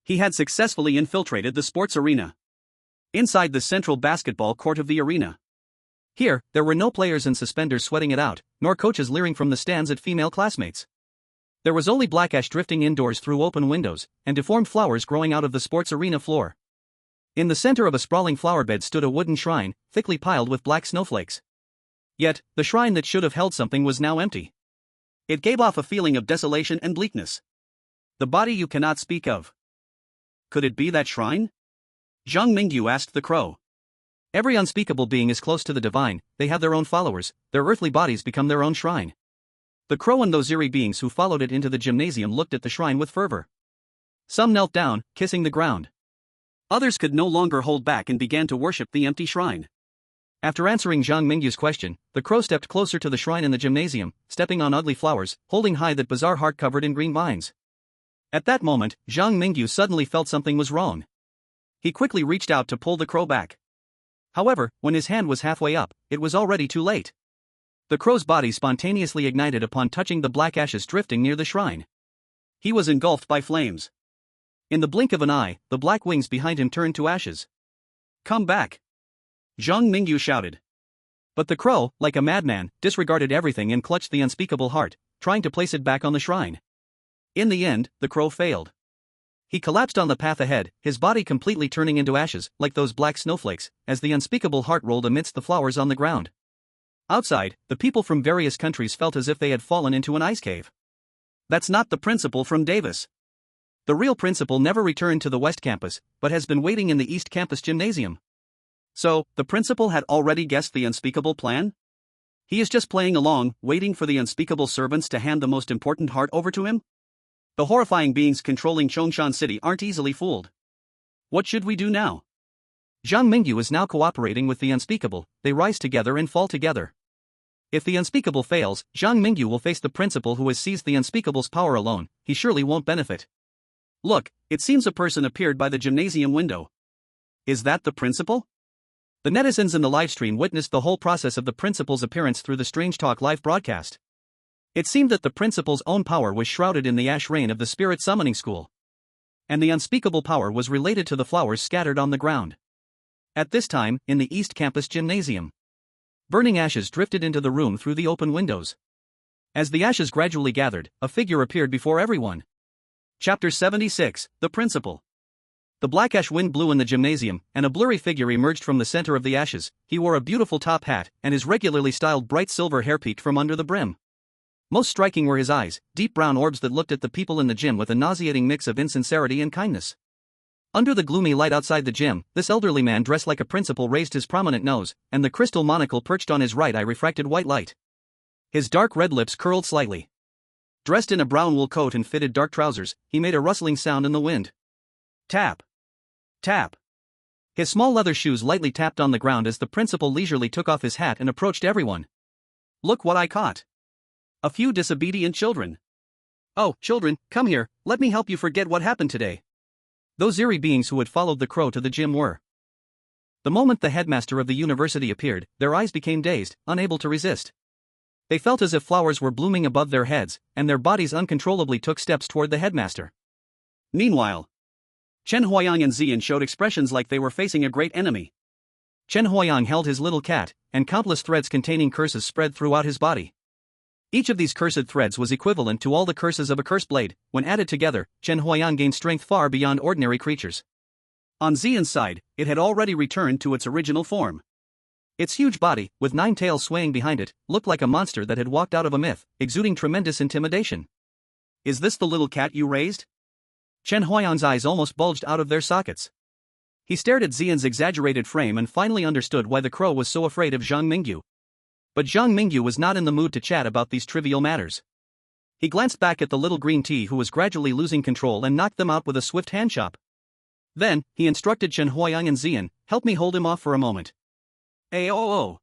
Speaker 1: he had successfully infiltrated the sports arena. Inside the central basketball court of the arena. Here, there were no players in suspenders sweating it out, nor coaches leering from the stands at female classmates. There was only black ash drifting indoors through open windows, and deformed flowers growing out of the sports arena floor. In the center of a sprawling flower bed stood a wooden shrine, thickly piled with black snowflakes. Yet, the shrine that should have held something was now empty. It gave off a feeling of desolation and bleakness. The body you cannot speak of. Could it be that shrine? Zhang Mingyu asked the crow. Every unspeakable being is close to the divine, they have their own followers, their earthly bodies become their own shrine. The crow and those eerie beings who followed it into the gymnasium looked at the shrine with fervor. Some knelt down, kissing the ground. Others could no longer hold back and began to worship the empty shrine. After answering Zhang Mingyu's question, the crow stepped closer to the shrine in the gymnasium, stepping on ugly flowers, holding high that bizarre heart covered in green vines. At that moment, Zhang Mingyu suddenly felt something was wrong. He quickly reached out to pull the crow back. However, when his hand was halfway up, it was already too late. The crow's body spontaneously ignited upon touching the black ashes drifting near the shrine. He was engulfed by flames. In the blink of an eye, the black wings behind him turned to ashes. Come back! Zhang Mingyu shouted. But the crow, like a madman, disregarded everything and clutched the unspeakable heart, trying to place it back on the shrine. In the end, the crow failed. He collapsed on the path ahead, his body completely turning into ashes, like those black snowflakes, as the unspeakable heart rolled amidst the flowers on the ground. Outside, the people from various countries felt as if they had fallen into an ice cave. That's not the principal from Davis. The real principal never returned to the West Campus, but has been waiting in the East Campus gymnasium. So, the principal had already guessed the unspeakable plan? He is just playing along, waiting for the unspeakable servants to hand the most important heart over to him? The horrifying beings controlling Chongshan City aren't easily fooled. What should we do now? Zhang Mingyu is now cooperating with the unspeakable, they rise together and fall together. If the unspeakable fails, Zhang Mingyu will face the principal who has seized the unspeakable's power alone, he surely won't benefit. Look, it seems a person appeared by the gymnasium window. Is that the principal? The netizens in the livestream witnessed the whole process of the principal's appearance through the Strange Talk live broadcast. It seemed that the principal's own power was shrouded in the ash rain of the spirit summoning school. And the unspeakable power was related to the flowers scattered on the ground. At this time, in the East Campus gymnasium, burning ashes drifted into the room through the open windows. As the ashes gradually gathered, a figure appeared before everyone. Chapter 76, The Principal. The black ash wind blew in the gymnasium, and a blurry figure emerged from the center of the ashes. He wore a beautiful top hat, and his regularly styled bright silver hair peeked from under the brim. Most striking were his eyes, deep brown orbs that looked at the people in the gym with a nauseating mix of insincerity and kindness. Under the gloomy light outside the gym, this elderly man dressed like a principal raised his prominent nose, and the crystal monocle perched on his right eye refracted white light. His dark red lips curled slightly. Dressed in a brown wool coat and fitted dark trousers, he made a rustling sound in the wind. Tap. Tap. His small leather shoes lightly tapped on the ground as the principal leisurely took off his hat and approached everyone. Look what I caught. A few disobedient children. Oh, children, come here, let me help you forget what happened today. Those eerie beings who had followed the crow to the gym were. The moment the headmaster of the university appeared, their eyes became dazed, unable to resist. They felt as if flowers were blooming above their heads, and their bodies uncontrollably took steps toward the headmaster. Meanwhile, Chen Huayang and Zian showed expressions like they were facing a great enemy. Chen Huayang held his little cat, and countless threads containing curses spread throughout his body. Each of these cursed threads was equivalent to all the curses of a cursed blade. When added together, Chen Huayang gained strength far beyond ordinary creatures. On Zian's side, it had already returned to its original form. Its huge body, with 9 tails swaying behind it, looked like a monster that had walked out of a myth, exuding tremendous intimidation. Is this the little cat you raised? Chen Huayang's eyes almost bulged out of their sockets. He stared at Zian's exaggerated frame and finally understood why the crow was so afraid of Zhang Mingyu. But Zhang Mingyu was not in the mood to chat about these trivial matters. He glanced back at the little green tea who was gradually losing control and knocked them out with a swift hand chop. Then, he instructed Chen Huayang and Zian, help me hold him off for a moment. Aoo.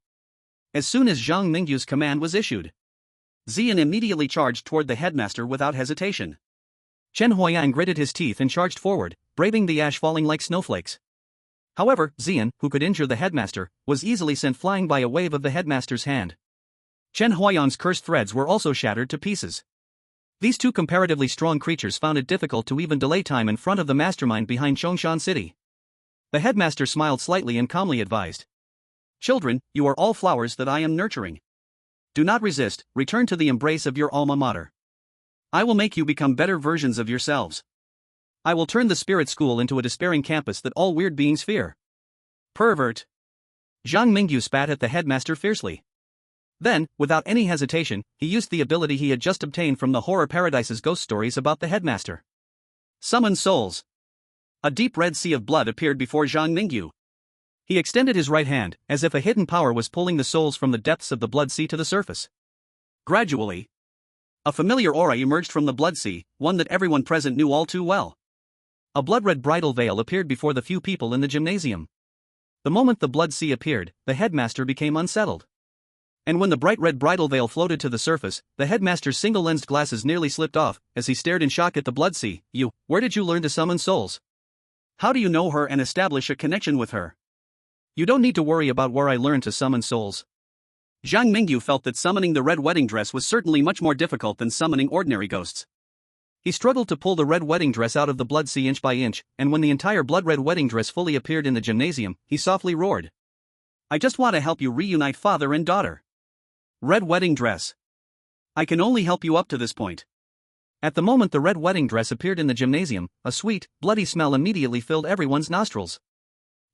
Speaker 1: As soon as Zhang Mingyu's command was issued, Zian immediately charged toward the headmaster without hesitation. Chen Huayang gritted his teeth and charged forward, braving the ash falling like snowflakes. However, Zian, who could injure the headmaster, was easily sent flying by a wave of the headmaster's hand. Chen Huayang's cursed threads were also shattered to pieces. These two comparatively strong creatures found it difficult to even delay time in front of the mastermind behind Chongshan City. The headmaster smiled slightly and calmly advised. Children, you are all flowers that I am nurturing. Do not resist, return to the embrace of your alma mater. I will make you become better versions of yourselves. I will turn the spirit school into a despairing campus that all weird beings fear. Pervert. Zhang Mingyu spat at the headmaster fiercely. Then, without any hesitation, he used the ability he had just obtained from the Horror Paradise's ghost stories about the headmaster. Summon souls. A deep red sea of blood appeared before Zhang Mingyu. He extended his right hand, as if a hidden power was pulling the souls from the depths of the blood sea to the surface. Gradually, a familiar aura emerged from the blood sea, one that everyone present knew all too well. A blood-red bridal veil appeared before the few people in the gymnasium. The moment the blood sea appeared, the headmaster became unsettled. And when the bright red bridal veil floated to the surface, the headmaster's single-lensed glasses nearly slipped off, as he stared in shock at the blood sea. Where did you learn to summon souls? How do you know her and establish a connection with her? You don't need to worry about where I learned to summon souls. Zhang Mingyu felt that summoning the red wedding dress was certainly much more difficult than summoning ordinary ghosts. He struggled to pull the red wedding dress out of the blood sea inch by inch, and when the entire blood-red wedding dress fully appeared in the gymnasium, he softly roared. I just want to help you reunite father and daughter. Red wedding dress. I can only help you up to this point. At the moment the red wedding dress appeared in the gymnasium, a sweet, bloody smell immediately filled everyone's nostrils.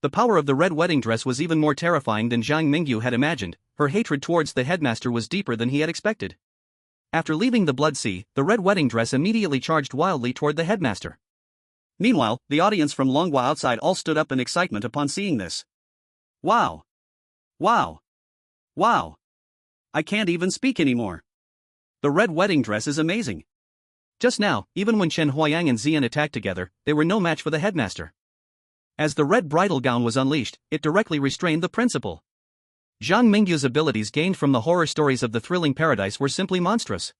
Speaker 1: The power of the red wedding dress was even more terrifying than Zhang Mingyu had imagined. Her hatred towards the headmaster was deeper than he had expected. After leaving the blood sea, the red wedding dress immediately charged wildly toward the headmaster. Meanwhile, the audience from Longhua outside all stood up in excitement upon seeing this. Wow! Wow! Wow! I can't even speak anymore. The red wedding dress is amazing. Just now, even when Chen Huayang and Zian attacked together, they were no match for the headmaster. As the red bridal gown was unleashed, it directly restrained the principal. Zhang Mingyu's abilities gained from the horror stories of the thrilling paradise were simply monstrous.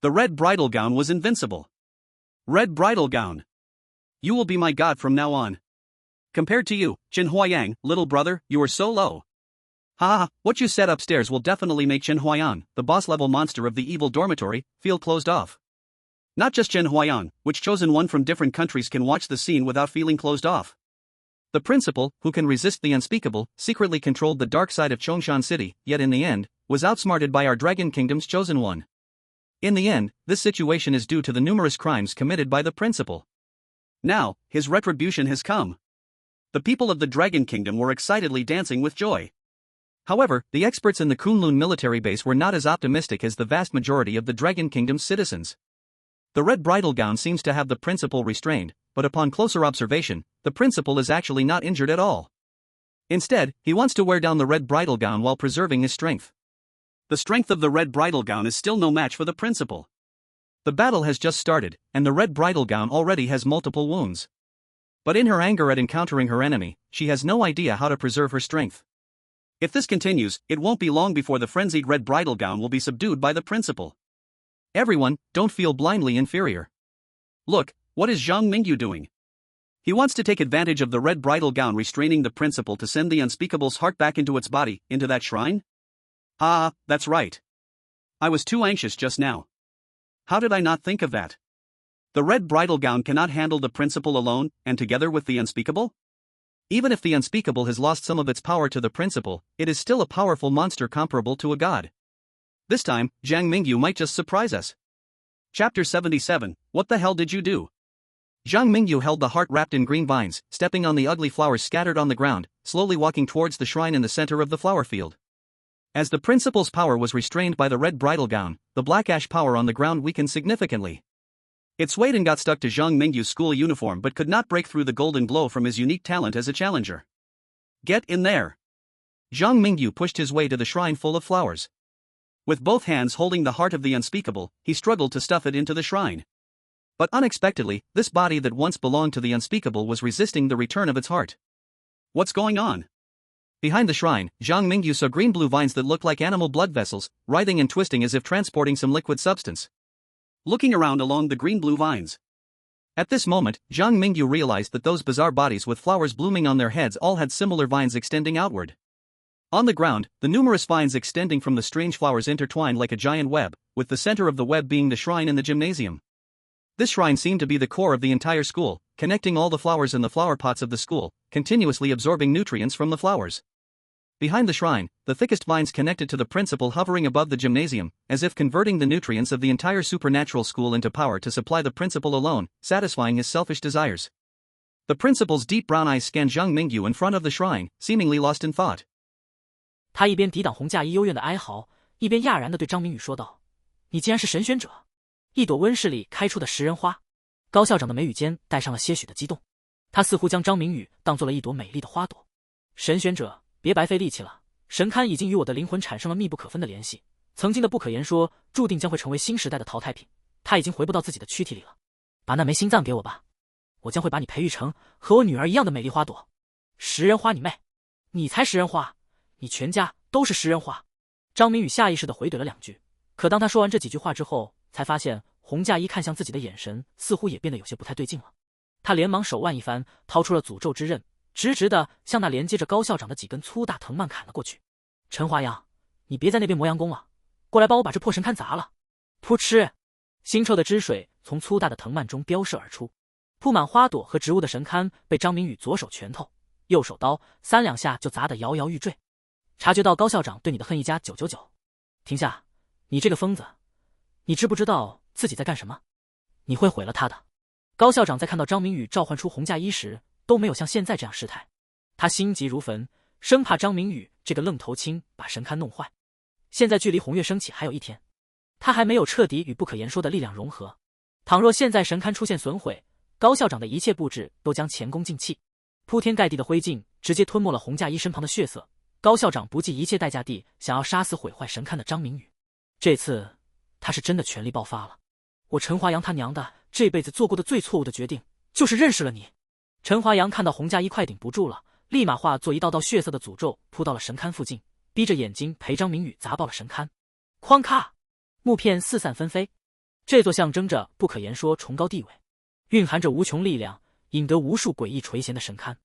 Speaker 1: The red bridal gown was invincible. Red bridal gown. You will be my god from now on. Compared to you, Chen Huayang, little brother, you are so low. Ha, what you said upstairs will definitely make Chen Huayang, the boss-level monster of the evil dormitory, feel closed off. Not just Chen Huayang, which chosen one from different countries can watch the scene without feeling closed off. The principal, who can resist the unspeakable, secretly controlled the dark side of Chongshan City, yet in the end, was outsmarted by our Dragon Kingdom's chosen one. In the end, this situation is due to the numerous crimes committed by the principal. Now, his retribution has come. The people of the Dragon Kingdom were excitedly dancing with joy. However, the experts in the Kunlun military base were not as optimistic as the vast majority of the Dragon Kingdom's citizens. The red bridal gown seems to have the principal restrained, but upon closer observation, the principal is actually not injured at all. Instead, he wants to wear down the red bridal gown while preserving his strength. The strength of the red bridal gown is still no match for the principal. The battle has just started, and the red bridal gown already has multiple wounds. But in her anger at encountering her enemy, she has no idea how to preserve her strength. If this continues, it won't be long before the frenzied red bridal gown will be subdued by the principal. Everyone, don't feel blindly inferior. Look, what is Zhang Mingyu doing? He wants to take advantage of the red bridal gown restraining the principal to send the unspeakable's heart back into its body, into that shrine? Ah, that's right. I was too anxious just now. How did I not think of that? The red bridal gown cannot handle the principle alone, and together with the unspeakable? Even if the unspeakable has lost some of its power to the principle, it is still a powerful monster comparable to a god. This time, Zhang Mingyu might just surprise us. Chapter 77, What the hell did you do? Zhang Mingyu held the heart wrapped in green vines, stepping on the ugly flowers scattered on the ground, slowly walking towards the shrine in the center of the flower field. As the principal's power was restrained by the red bridal gown, the black ash power on the ground weakened significantly. It swayed and got stuck to Zhang Mingyu's school uniform but could not break through the golden glow from his unique talent as a challenger. Get in there! Zhang Mingyu pushed his way to the shrine full of flowers. With both hands holding the heart of the unspeakable, he struggled to stuff it into the shrine. But unexpectedly, this body that once belonged to the unspeakable was resisting the return of its heart. What's going on? Behind the shrine, Zhang Mingyu saw green-blue vines that looked like animal blood vessels, writhing and twisting as if transporting some liquid substance. Looking around along the green-blue vines. At this moment, Zhang Mingyu realized that those bizarre bodies with flowers blooming on their heads all had similar vines extending outward. On the ground, the numerous vines extending from the strange flowers intertwined like a giant web, with the center of the web being the shrine in the gymnasium. This shrine seemed to be the core of the entire school, connecting all the flowers in the flower pots of the school, continuously absorbing nutrients from the flowers. Behind the shrine, the thickest vines connected to the principal hovering above the gymnasium, as if converting the nutrients of the entire supernatural school into power to supply the principal alone, satisfying his selfish desires. The principal's deep brown eyes scanned Zhang Mingyu in front of the shrine, seemingly lost in thought.
Speaker 2: 他一边抵挡洪嫁衣幽怨的哀嚎，一边讶然地对张明宇说道：“你竟然是神选者！”一朵温室里开出的食人花。高校长的眉宇间带上了些许的激动，他似乎将张明宇当做了一朵美丽的花朵。神选者，别白费力气了，神龛已经与我的灵魂产生了密不可分的联系，曾经的不可言说注定将会成为新时代的淘汰品，他已经回不到自己的躯体里了。把那枚心脏给我吧，我将会把你培育成和我女儿一样的美丽花朵。食人花你妹，你才食人花，你全家都是食人花。张明宇下意识地回怼了两句，可当他说完这几句话之后，才发现洪嫁衣看向自己的眼神似乎也变得有些不太对劲了。他连忙手腕一翻，掏出了诅咒之刃，直直地向那连接着高校长的几根粗大藤蔓砍了过去。陈华阳，你别在那边磨洋工了，过来帮我把这破神龛砸了。噗嗤，腥臭的汁水从粗大的藤蔓中飙射而出，铺满花朵和植物的神龛被张明宇左手拳头右手刀3两下就砸得摇摇欲坠。察觉到高校长对你的恨意加999，停下，你这个疯子，你知不知道自己在干什么？你会毁了他的。高校长在看到张明宇召唤出洪嫁衣时都没有像现在这样失态，他心急如焚，生怕张明宇这个愣头青把神龛弄坏。现在距离红月升起还有1天，他还没有彻底与不可言说的力量融合。倘若现在神龛出现损毁，高校长的一切布置都将前功尽弃。铺天盖地的灰烬直接吞没了洪嫁衣身旁的血色，高校长不计一切代价地想要杀死毁坏神龛的张明宇。这次他是真的全力爆发了。我陈华阳他娘的这辈子做过的最错误的决定就是认识了你。陈华阳看到洪嫁衣快顶不住了，立马化作一道道血色的诅咒扑到了神龛附近，逼着眼睛陪张明宇砸爆了神龛。哐咔，木片四散纷飞。这座象征着不可言说崇高地位，蕴含着无穷力量，引得无数诡异垂涎的神龛，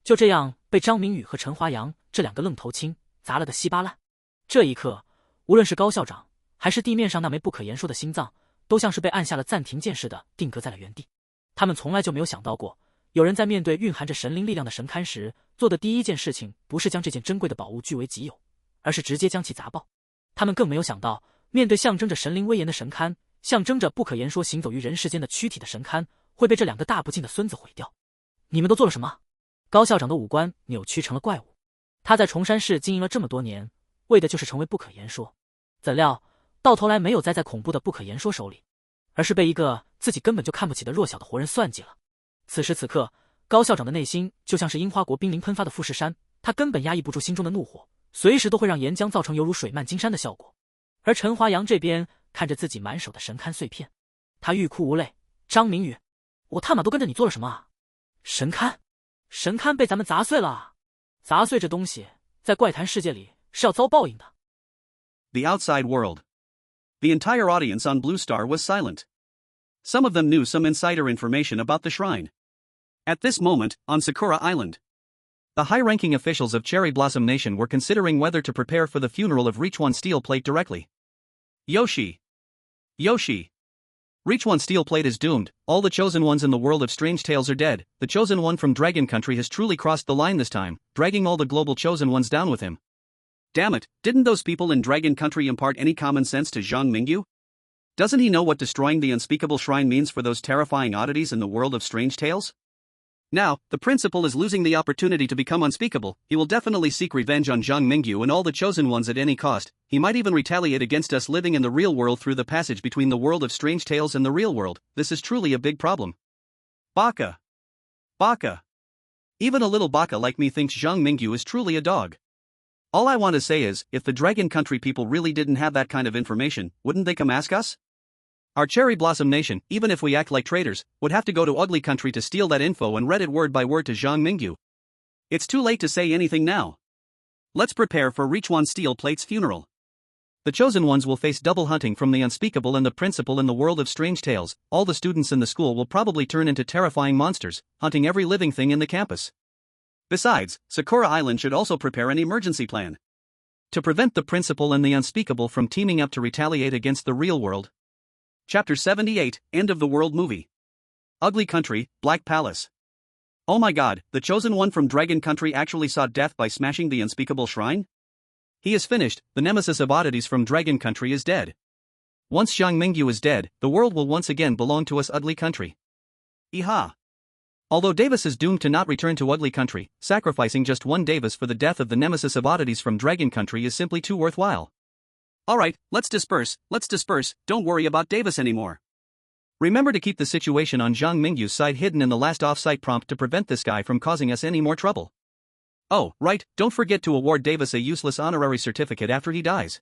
Speaker 2: 就这样被张明宇和陈华阳这两个愣头青砸了个稀巴烂。这一刻，无论是高校长还是地面上那枚不可言说的心脏，都像是被按下了暂停键似的定格在了原地。他们从来就没有想到过，有人在面对蕴含着神灵力量的神龛时，做的第一件事情不是将这件珍贵的宝物据为己有，而是直接将其砸爆。他们更没有想到，面对象征着神灵威严的神龛，象征着不可言说行走于人世间的躯体的神龛，会被这两个大不敬的孙子毁掉。你们都做了什么？高校长的五官扭曲成了怪物。他在崇山市经营了这么多年，为的就是成为不可言说，怎料到头来没有栽在恐怖的不可言说手里，而是被一个自己根本就看不起的弱小的活人算计了。此时此刻，高校长的内心就像是樱花国濒临喷发的富士山，他根本压抑不住心中的怒火，随时都会让岩浆造成犹如水漫金山的效果。而陈华阳这边看着自己满手的神龛碎片，他欲哭无泪。张明宇，我他妈都跟着你做了什么啊？神龛被咱们砸碎了啊！砸碎这东西，在怪谈世界里是要遭报应的。
Speaker 1: The outside world. The entire audience on Blue Star was silent. Some of them knew some insider information about the shrine. At this moment, on Sakura Island, the high-ranking officials of Cherry Blossom Nation were considering whether to prepare for the funeral of Richuan Steel Plate directly. Yoshi! Reach one steel plate is doomed, all the chosen ones in the world of strange tales are dead, the chosen one from Dragon Country has truly crossed the line this time, dragging all the global chosen ones down with him. Damn it, didn't those people in Dragon Country impart any common sense to Zhang Mingyu? Doesn't he know what destroying the unspeakable shrine means for those terrifying oddities in the world of strange tales? Now, the principal is losing the opportunity to become unspeakable. He will definitely seek revenge on Zhang Mingyu and all the chosen ones at any cost. He might even retaliate against us living in the real world through the passage between the world of strange tales and the real world. This is truly a big problem. Baka. Baka. Even a little baka like me thinks Zhang Mingyu is truly a dog. All I want to say is, if the Dragon Country people really didn't have that kind of information, wouldn't they come ask us? Our Cherry Blossom Nation, even if we act like traitors, would have to go to Ugly Country to steal that info and read it word by word to Zhang Mingyu. It's too late to say anything now. Let's prepare for Reachwan Steel Plate's funeral. The chosen ones will face double hunting from the unspeakable and the principal in the world of strange tales. All the students in the school will probably turn into terrifying monsters, hunting every living thing in the campus. Besides, Sakura Island should also prepare an emergency plan to prevent the principal and the unspeakable from teaming up to retaliate against the real world. Chapter 78, End of the World Movie. Ugly Country, Black Palace. Oh my god, the chosen one from Dragon Country actually saw death by smashing the unspeakable shrine? He is finished, the nemesis of oddities from Dragon Country is dead. Once Zhang Mingyu is dead, the world will once again belong to us Ugly Country. Iha. Although Davis is doomed to not return to Ugly Country, sacrificing just one Davis for the death of the nemesis of oddities from Dragon Country is simply too worthwhile. Alright, let's disperse, don't worry about Davis anymore. Remember to keep the situation on Zhang Mingyu's side hidden in the last off-site prompt to prevent this guy from causing us any more trouble. Oh, right, don't forget to award Davis a useless honorary certificate after he dies.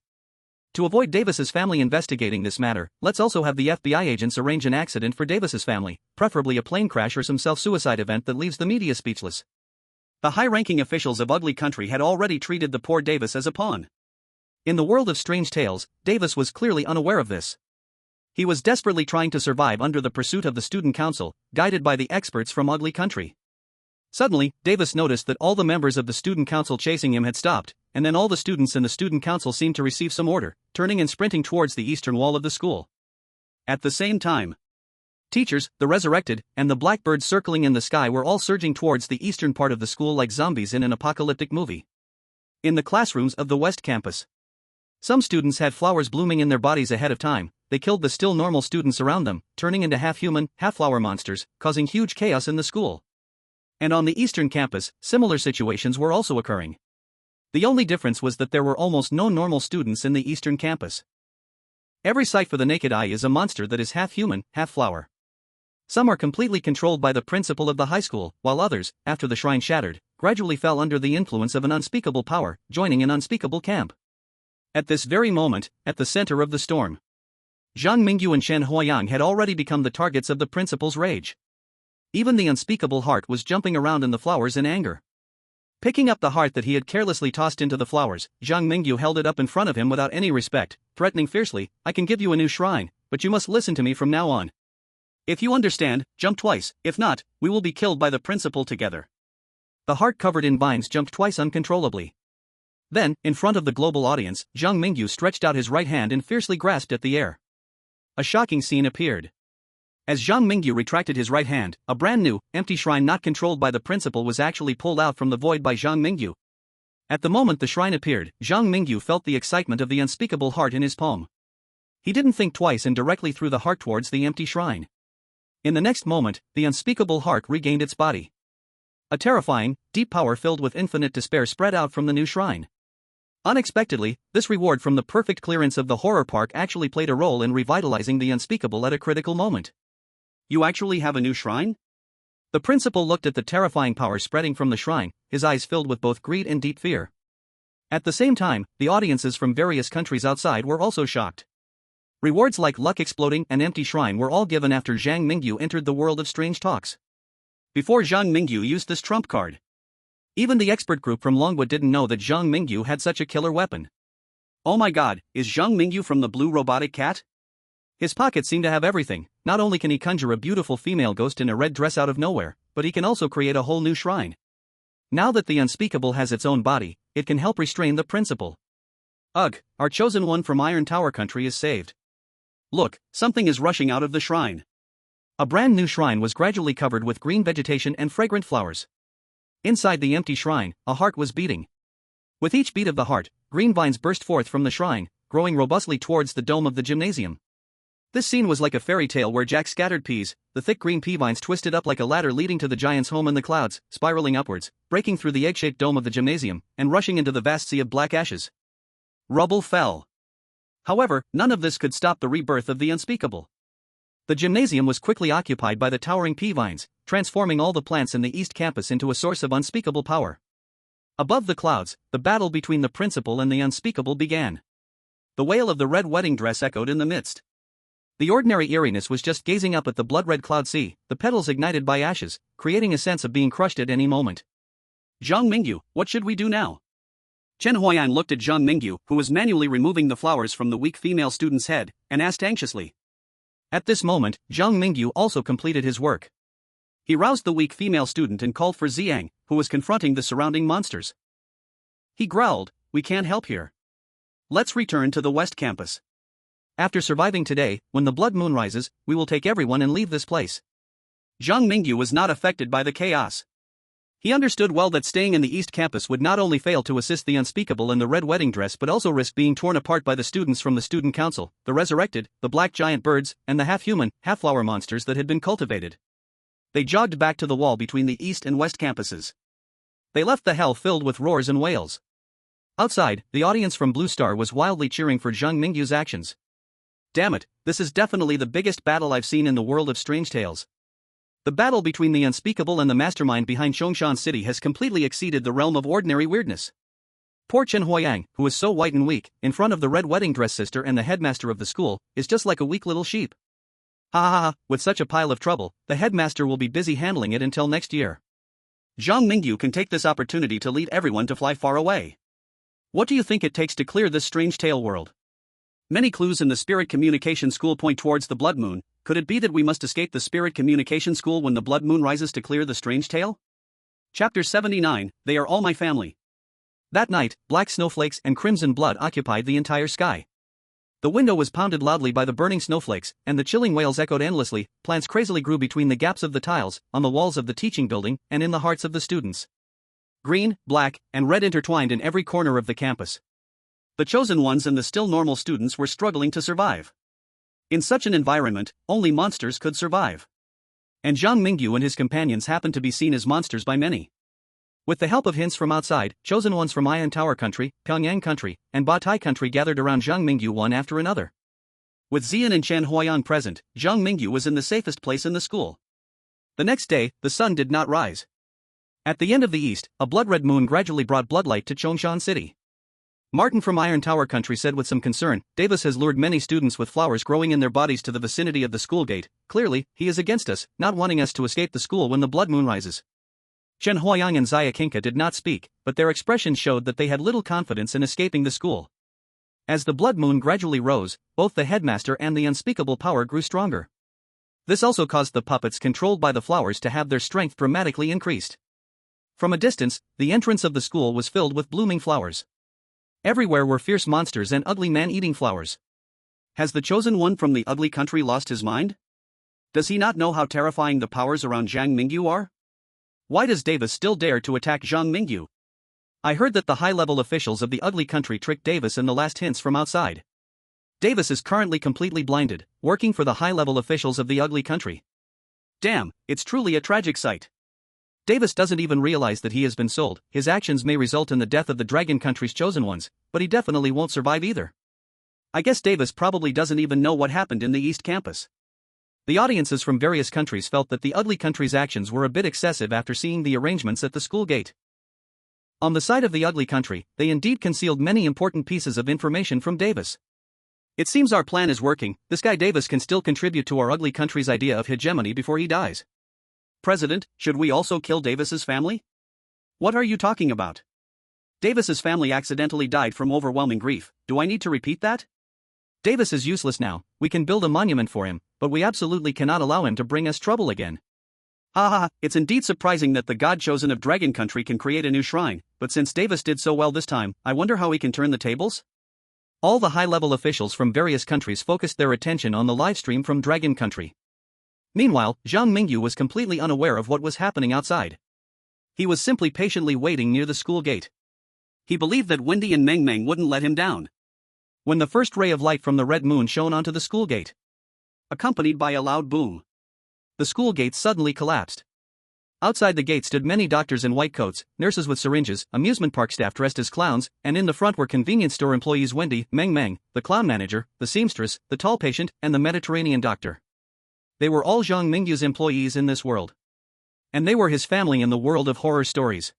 Speaker 1: To avoid Davis's family investigating this matter, let's also have the FBI agents arrange an accident for Davis's family, preferably a plane crash or some self-suicide event that leaves the media speechless. The high-ranking officials of Ugly Country had already treated the poor Davis as a pawn. In the world of strange tales, Davis was clearly unaware of this. He was desperately trying to survive under the pursuit of the student council, guided by the experts from Ugly Country. Suddenly, Davis noticed that all the members of the student council chasing him had stopped, and then all the students in the student council seemed to receive some order, turning and sprinting towards the eastern wall of the school. At the same time, teachers, the resurrected, and the blackbirds circling in the sky were all surging towards the eastern part of the school like zombies in an apocalyptic movie. In the classrooms of the West Campus, some students had flowers blooming in their bodies ahead of time. They killed the still normal students around them, turning into half-human, half-flower monsters, causing huge chaos in the school. And on the eastern campus, similar situations were also occurring. The only difference was that there were almost no normal students in the eastern campus. Every sight for the naked eye is a monster that is half-human, half-flower. Some are completely controlled by the principal of the high school, while others, after the shrine shattered, gradually fell under the influence of an unspeakable power, joining an unspeakable camp. At this very moment, at the center of the storm, Zhang Mingyu and Shen Huayang had already become the targets of the principal's rage. Even the unspeakable heart was jumping around in the flowers in anger. Picking up the heart that he had carelessly tossed into the flowers, Zhang Mingyu held it up in front of him without any respect, threatening fiercely, "I can give you a new shrine, but you must listen to me from now on. If you understand, jump twice, if not, we will be killed by the principal together." The heart covered in vines jumped twice uncontrollably. Then, in front of the global audience, Zhang Mingyu stretched out his right hand and fiercely grasped at the air. A shocking scene appeared. As Zhang Mingyu retracted his right hand, a brand new, empty shrine not controlled by the principal was actually pulled out from the void by Zhang Mingyu. At the moment the shrine appeared, Zhang Mingyu felt the excitement of the unspeakable heart in his palm. He didn't think twice and directly threw the heart towards the empty shrine. In the next moment, the unspeakable heart regained its body. A terrifying, deep power filled with infinite despair spread out from the new shrine. Unexpectedly, this reward from the perfect clearance of the horror park actually played a role in revitalizing the unspeakable at a critical moment. You actually have a new shrine? The principal looked at the terrifying power spreading from the shrine, his eyes filled with both greed and deep fear. At the same time, the audiences from various countries outside were also shocked. Rewards like luck exploding and empty shrine were all given after Zhang Mingyu entered the world of strange talks. Before Zhang Mingyu used this trump card. Even the expert group from Longwood didn't know that Zhang Mingyu had such a killer weapon. Oh my god, is Zhang Mingyu from the blue robotic cat? His pockets seem to have everything. Not only can he conjure a beautiful female ghost in a red dress out of nowhere, but he can also create a whole new shrine. Now that the unspeakable has its own body, it can help restrain the principal. Ugh, our chosen one from Iron Tower Country is saved. Look, something is rushing out of the shrine. A brand new shrine was gradually covered with green vegetation and fragrant flowers. Inside the empty shrine, a heart was beating. With each beat of the heart, green vines burst forth from the shrine, growing robustly towards the dome of the gymnasium. This scene was like a fairy tale where Jack scattered peas, the thick green pea vines twisted up like a ladder leading to the giant's home in the clouds, spiraling upwards, breaking through the egg-shaped dome of the gymnasium, and rushing into the vast sea of black ashes. Rubble fell. However, none of this could stop the rebirth of the unspeakable. The gymnasium was quickly occupied by the towering pea vines, transforming all the plants in the East Campus into a source of unspeakable power. Above the clouds, the battle between the principal and the unspeakable began. The wail of the red wedding dress echoed in the midst. The ordinary eeriness was just gazing up at the blood-red cloud sea, the petals ignited by ashes, creating a sense of being crushed at any moment. Zhang Mingyu, what should we do now? Chen Huayan looked at Zhang Mingyu, who was manually removing the flowers from the weak female student's head, and asked anxiously. At this moment, Zhang Mingyu also completed his work. He roused the weak female student and called for Xiang, who was confronting the surrounding monsters. He growled, "We can't help here. Let's return to the West Campus. After surviving today, when the blood moon rises, we will take everyone and leave this place." Zhang Mingyu was not affected by the chaos. He understood well that staying in the East Campus would not only fail to assist the unspeakable in the red wedding dress but also risk being torn apart by the students from the student council, the resurrected, the black giant birds, and the half-human, half-flower monsters that had been cultivated. They jogged back to the wall between the East and West campuses. They left the hell filled with roars and wails. Outside, the audience from Blue Star was wildly cheering for Zhang Mingyu's actions. Damn it, this is definitely the biggest battle I've seen in the world of strange tales. The battle between the unspeakable and the mastermind behind Chongshan City has completely exceeded the realm of ordinary weirdness. Poor Chen Huayang, who is so white and weak, in front of the red wedding dress sister and the headmaster of the school, is just like a weak little sheep. Ha ha ha, with such a pile of trouble, the headmaster will be busy handling it until next year. Zhang Mingyu can take this opportunity to lead everyone to fly far away. What do you think it takes to clear this strange tale world? Many clues in the Spirit Communication School point towards the blood moon. Could it be that we must escape the Spirit Communication School when the blood moon rises to clear the strange tale? Chapter 79, They Are All My Family. That night, black snowflakes and crimson blood occupied the entire sky. The window was pounded loudly by the burning snowflakes, and the chilling wails echoed endlessly. Plants crazily grew between the gaps of the tiles, on the walls of the teaching building, and in the hearts of the students. Green, black, and red intertwined in every corner of the campus. The chosen ones and the still normal students were struggling to survive. In such an environment, only monsters could survive. And Zhang Mingyu and his companions happened to be seen as monsters by many. With the help of hints from outside, chosen ones from Iron Tower Country, Pyongyang Country, and Batai Country gathered around Zhang Mingyu one after another. With Xian and Chen Huayan present, Zhang Mingyu was in the safest place in the school. The next day, the sun did not rise. At the end of the east, a blood-red moon gradually brought bloodlight to Chongshan City. Martin from Iron Tower Country said with some concern, "Davis has lured many students with flowers growing in their bodies to the vicinity of the school gate. Clearly, he is against us, not wanting us to escape the school when the blood moon rises." Chen Huayang and Xia Kinka did not speak, but their expressions showed that they had little confidence in escaping the school. As the blood moon gradually rose, both the headmaster and the unspeakable power grew stronger. This also caused the puppets controlled by the flowers to have their strength dramatically increased. From a distance, the entrance of the school was filled with blooming flowers. Everywhere were fierce monsters and ugly man-eating flowers. Has the chosen one from the ugly country lost his mind? Does he not know how terrifying the powers around Zhang Mingyu are? Why does Davis still dare to attack Zhang Mingyu? I heard that the high-level officials of the ugly country tricked Davis in the last hints from outside. Davis is currently completely blinded, working for the high-level officials of the ugly country. Damn, it's truly a tragic sight. Davis doesn't even realize that he has been sold. His actions may result in the death of the Dragon Country's chosen ones, but he definitely won't survive either. I guess Davis probably doesn't even know what happened in the East Campus. The audiences from various countries felt that the ugly country's actions were a bit excessive after seeing the arrangements at the school gate. On the side of the ugly country, they indeed concealed many important pieces of information from Davis. It seems our plan is working. This guy Davis can still contribute to our ugly country's idea of hegemony before he dies. President, should we also kill Davis's family? What are you talking about? Davis's family accidentally died from overwhelming grief. Do I need to repeat that? Davis is useless now. We can build a monument for him, but we absolutely cannot allow him to bring us trouble again. Ha ha ha, it's indeed surprising that the god chosen of Dragon Country can create a new shrine, but since Davis did so well this time, I wonder how he can turn the tables? All the high-level officials from various countries focused their attention on the livestream from Dragon Country. Meanwhile, Zhang Mingyu was completely unaware of what was happening outside. He was simply patiently waiting near the school gate. He believed that Wendy and Meng Meng wouldn't let him down. When the first ray of light from the red moon shone onto the school gate, accompanied by a loud boom, the school gate suddenly collapsed. Outside the gate stood many doctors in white coats, nurses with syringes, amusement park staff dressed as clowns, and in the front were convenience store employees Wendy, Meng Meng, the clown manager, the seamstress, the tall patient, and the Mediterranean doctor. They were all Zhang Mingyu's employees in this world. And they were his family in the world of horror stories.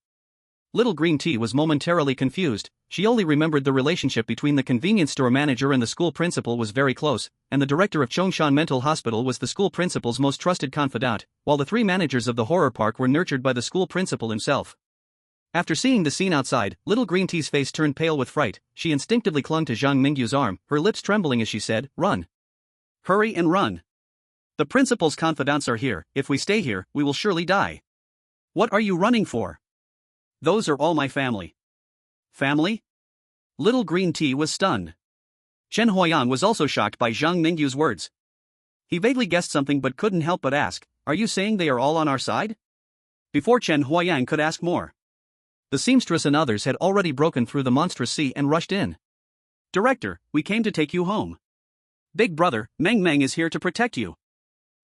Speaker 1: Little Green Tea was momentarily confused. She only remembered the relationship between the convenience store manager and the school principal was very close, and the director of Chongshan Mental Hospital was the school principal's most trusted confidant, while the three managers of the horror park were nurtured by the school principal himself. After seeing the scene outside, Little Green Tea's face turned pale with fright. She instinctively clung to Zhang Mingyu's arm, her lips trembling as she said, "Run. Hurry and run. The principal's confidants are here. If we stay here, we will surely die." "What are you running for?" "Those are all my family." "Family?" Little Green Tea was stunned. Chen Huayang was also shocked by Zhang Mingyu's words. He vaguely guessed something but couldn't help but ask, "Are you saying they are all on our side?" Before Chen Huayang could ask more, the seamstress and others had already broken through the monstrous sea and rushed in. "Director, we came to take you home. Big brother, Meng Meng is here to protect you.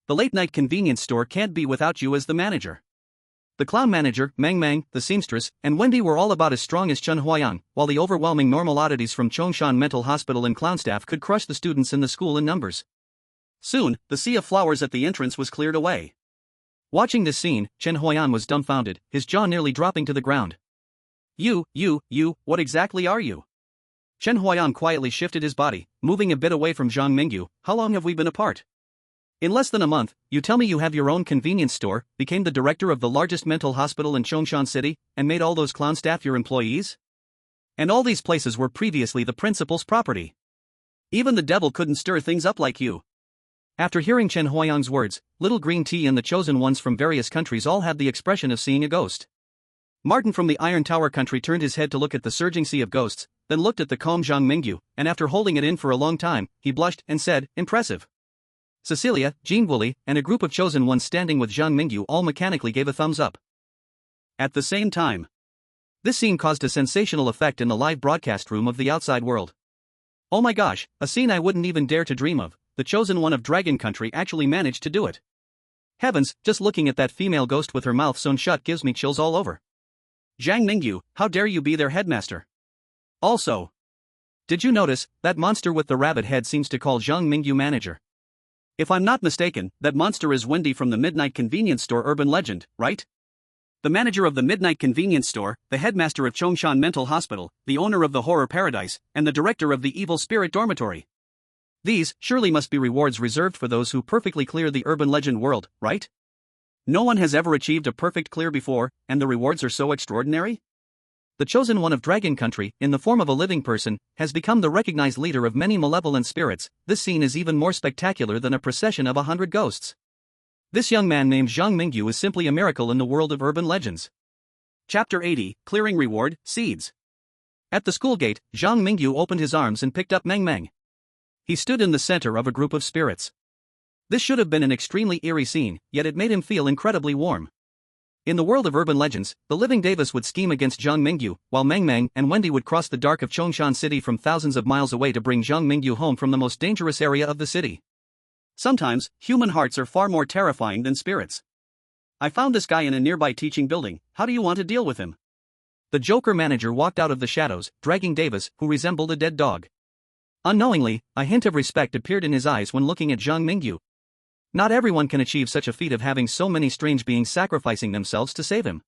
Speaker 1: The late-night convenience store can't be without you as the manager." The clown manager, Meng Meng, the seamstress, and Wendy were all about as strong as Chen Huayang, while the overwhelming normal oddities from Chongshan Mental Hospital and clown staff could crush the students in the school in numbers. Soon, the sea of flowers at the entrance was cleared away. Watching this scene, Chen Huayang was dumbfounded, his jaw nearly dropping to the ground. You, what exactly are you?" Chen Huayang quietly shifted his body, moving a bit away from Zhang Mingyu. "How long have we been apart? In less than a month, you tell me you have your own convenience store, became the director of the largest mental hospital in Chongshan City, and made all those clown staff your employees? And all these places were previously the principal's property. Even the devil couldn't stir things up like you." After hearing Chen Huayang's words, Little Green Tea and the chosen ones from various countries all had the expression of seeing a ghost. Martin from the Iron Tower country turned his head to look at the surging sea of ghosts, then looked at the calm Zhang Mingyu, and after holding it in for a long time, he blushed and said, "Impressive." Cecilia, Jean Woolley, and a group of chosen ones standing with Zhang Mingyu all mechanically gave a thumbs up. At the same time, this scene caused a sensational effect in the live broadcast room of the outside world. "Oh my gosh, a scene I wouldn't even dare to dream of. The chosen one of Dragon Country actually managed to do it. Heavens, just looking at that female ghost with her mouth sewn shut gives me chills all over. Zhang Mingyu, how dare you be their headmaster? Also, did you notice, that monster with the rabbit head seems to call Zhang Mingyu manager? If I'm not mistaken, that monster is Wendy from the Midnight Convenience Store urban legend, right? The manager of the Midnight Convenience Store, the headmaster of Chongshan Mental Hospital, the owner of the Horror Paradise, and the director of the Evil Spirit Dormitory. These, surely must be rewards reserved for those who perfectly clear the urban legend world, right? No one has ever achieved a perfect clear before, and the rewards are so extraordinary? The chosen one of Dragon Country, in the form of a living person, has become the recognized leader of many malevolent spirits. This scene is even more spectacular than a procession of 100 ghosts. This young man named Zhang Mingyu is simply a miracle in the world of urban legends. Chapter 80, Clearing Reward, Seeds. At the school gate, Zhang Mingyu opened his arms and picked up Meng Meng. He stood in the center of a group of spirits. This should have been an extremely eerie scene, yet it made him feel incredibly warm. In the world of urban legends, the living Davis would scheme against Zhang Mingyu, while Meng Meng and Wendy would cross the dark of Chongshan City from thousands of miles away to bring Zhang Mingyu home from the most dangerous area of the city. Sometimes, human hearts are far more terrifying than spirits. "I found this guy in a nearby teaching building. How do you want to deal with him?" The Joker manager walked out of the shadows, dragging Davis, who resembled a dead dog. Unknowingly, a hint of respect appeared in his eyes when looking at Zhang Mingyu. Not everyone can achieve such a feat of having so many strange beings sacrificing themselves to save him.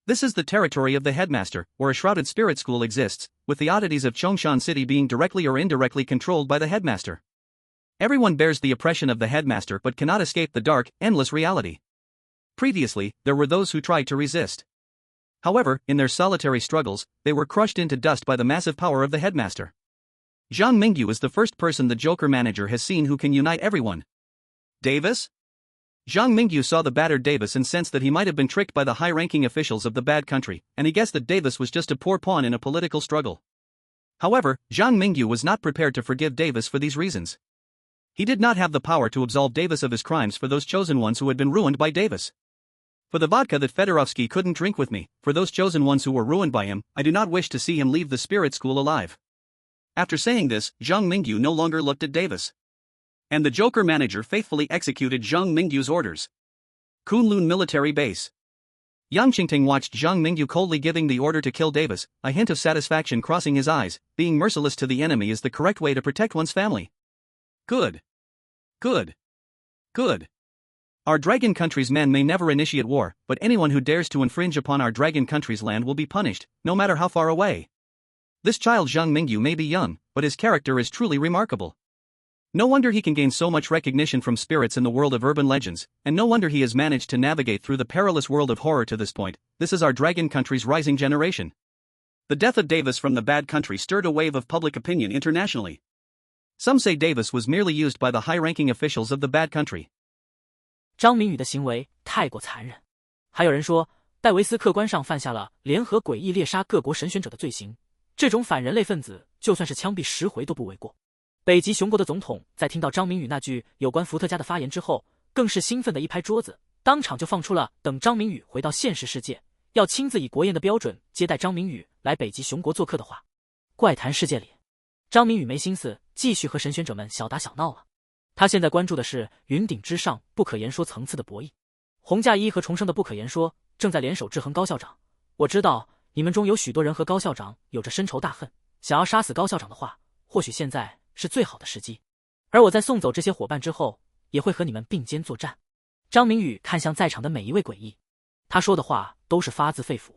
Speaker 1: This is the territory of the headmaster, where a shrouded spirit school exists, with the oddities of Chongshan City being directly or indirectly controlled by the headmaster. Everyone bears the oppression of the headmaster but cannot escape the dark, endless reality. Previously, there were those who tried to resist. However, in their solitary struggles, they were crushed into dust by the massive power of the headmaster. Zhang Mingyu is the first person the Joker manager has seen who can unite everyone. Davis? Zhang Mingyu saw the battered Davis and sensed that he might have been tricked by the high-ranking officials of the bad country, and he guessed that Davis was just a poor pawn in a political struggle. However, Zhang Mingyu was not prepared to forgive Davis for these reasons. He did not have the power to absolve Davis of his crimes for those chosen ones who had been ruined by Davis. For the vodka that Fedorovsky couldn't drink with me, for those chosen ones who were ruined by him, I do not wish to see him leave the spirit school alive. After saying this, Zhang Mingyu no longer looked at Davis. And the Joker manager faithfully executed Zhang Mingyu's orders. Kunlun Military Base. Yang Qingting watched Zhang Mingyu coldly giving the order to kill Davis, a hint of satisfaction crossing his eyes. Being merciless to the enemy is the correct way to protect one's family. Good. Good. Good. Our dragon country's men may never initiate war, but anyone who dares to infringe upon our dragon country's land will be punished, no matter how far away. This child Zhang Mingyu may be young, but his character is truly remarkable. No wonder he can gain so much recognition from spirits in the world of urban legends, and no wonder he has managed to navigate through the perilous world of horror to this point. This is our dragon country's rising generation. The death of Davis from the bad country stirred a wave of public opinion internationally. Some say Davis was merely used by the high-ranking officials of the bad country.
Speaker 2: 张明宇的行为太过残忍。还有人说，戴维斯客观上犯下了联合诡异猎杀各国神选者的罪行，这种反人类分子就算是枪毙10回都不为过。北极熊国的总统在听到张明宇那句有关伏特加的发言之后，更是兴奋地一拍桌子，当场就放出了等张明宇回到现实世界，要亲自以国宴的标准接待张明宇来北极熊国做客的话。怪谈世界里，张明宇没心思继续和神选者们小打小闹了。他现在关注的是云顶之上不可言说层次的博弈。洪架一和重生的不可言说正在联手制衡高校长。我知道你们中有许多人和高校长有着深仇大恨，想要杀死高校长的话，或许现在是最好的时机。而我在送走这些伙伴之后，也会和你们并肩作战。张明宇看向在场的每一位诡异，他说的话都是发自肺腑。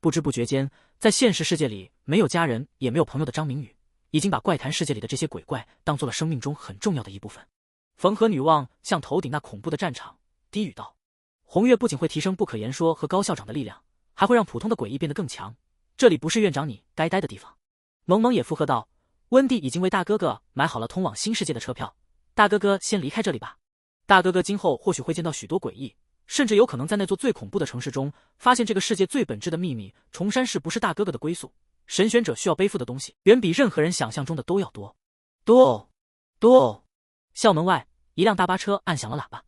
Speaker 2: 不知不觉间，在现实世界里没有家人也没有朋友的张明宇，已经把怪谈世界里的这些鬼怪当做了生命中很重要的一部分。缝合女望向头顶那恐怖的战场低语道：红月不仅会提升不可言说和高校长的力量，还会让普通的诡异变得更强，这里不是院长你该待的地方。萌萌也附和道：温蒂已经为大哥哥买好了通往新世界的车票，大哥哥先离开这里吧。大哥哥今后或许会见到许多诡异，甚至有可能在那座最恐怖的城市中发现这个世界最本质的秘密。重山市不是大哥哥的归宿，神选者需要背负的东西远比任何人想象中的都要多。多。校门外，一辆大巴车按响了喇叭。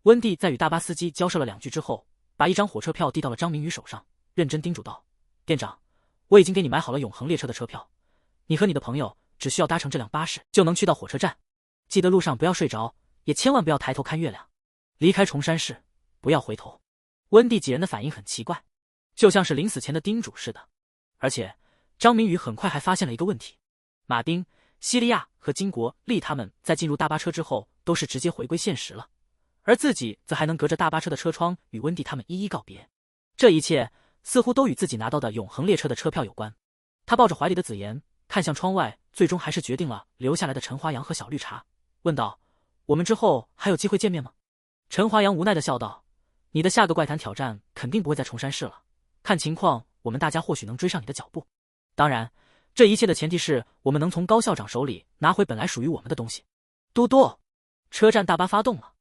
Speaker 2: 温蒂在与大巴司机交涉了2句之后，把一张火车票递到了张明宇手上，认真叮嘱道：店长，我已经给你买好了永恒列车的车票，你和你的朋友只需要搭乘这辆巴士就能去到火车站，记得路上不要睡着，也千万不要抬头看月亮。离开重山市，不要回头。温蒂几人的反应很奇怪，就像是临死前的叮嘱似的。而且张明宇很快还发现了一个问题，马丁、西利亚和金国利他们在进入大巴车之后都是直接回归现实了，而自己则还能隔着大巴车的车窗与温蒂他们一一告别。这一切似乎都与自己拿到的永恒列车的车票有关。他抱着怀里的紫妍看向窗外，最终还是决定了留下来的陈华阳和小绿茶，问道：我们之后还有机会见面吗？陈华阳无奈地笑道：你的下个怪谈挑战肯定不会在重山市了，看情况我们大家或许能追上你的脚步。当然，这一切的前提是我们能从高校长手里拿回本来属于我们的东西。嘟嘟，车站大巴发动了。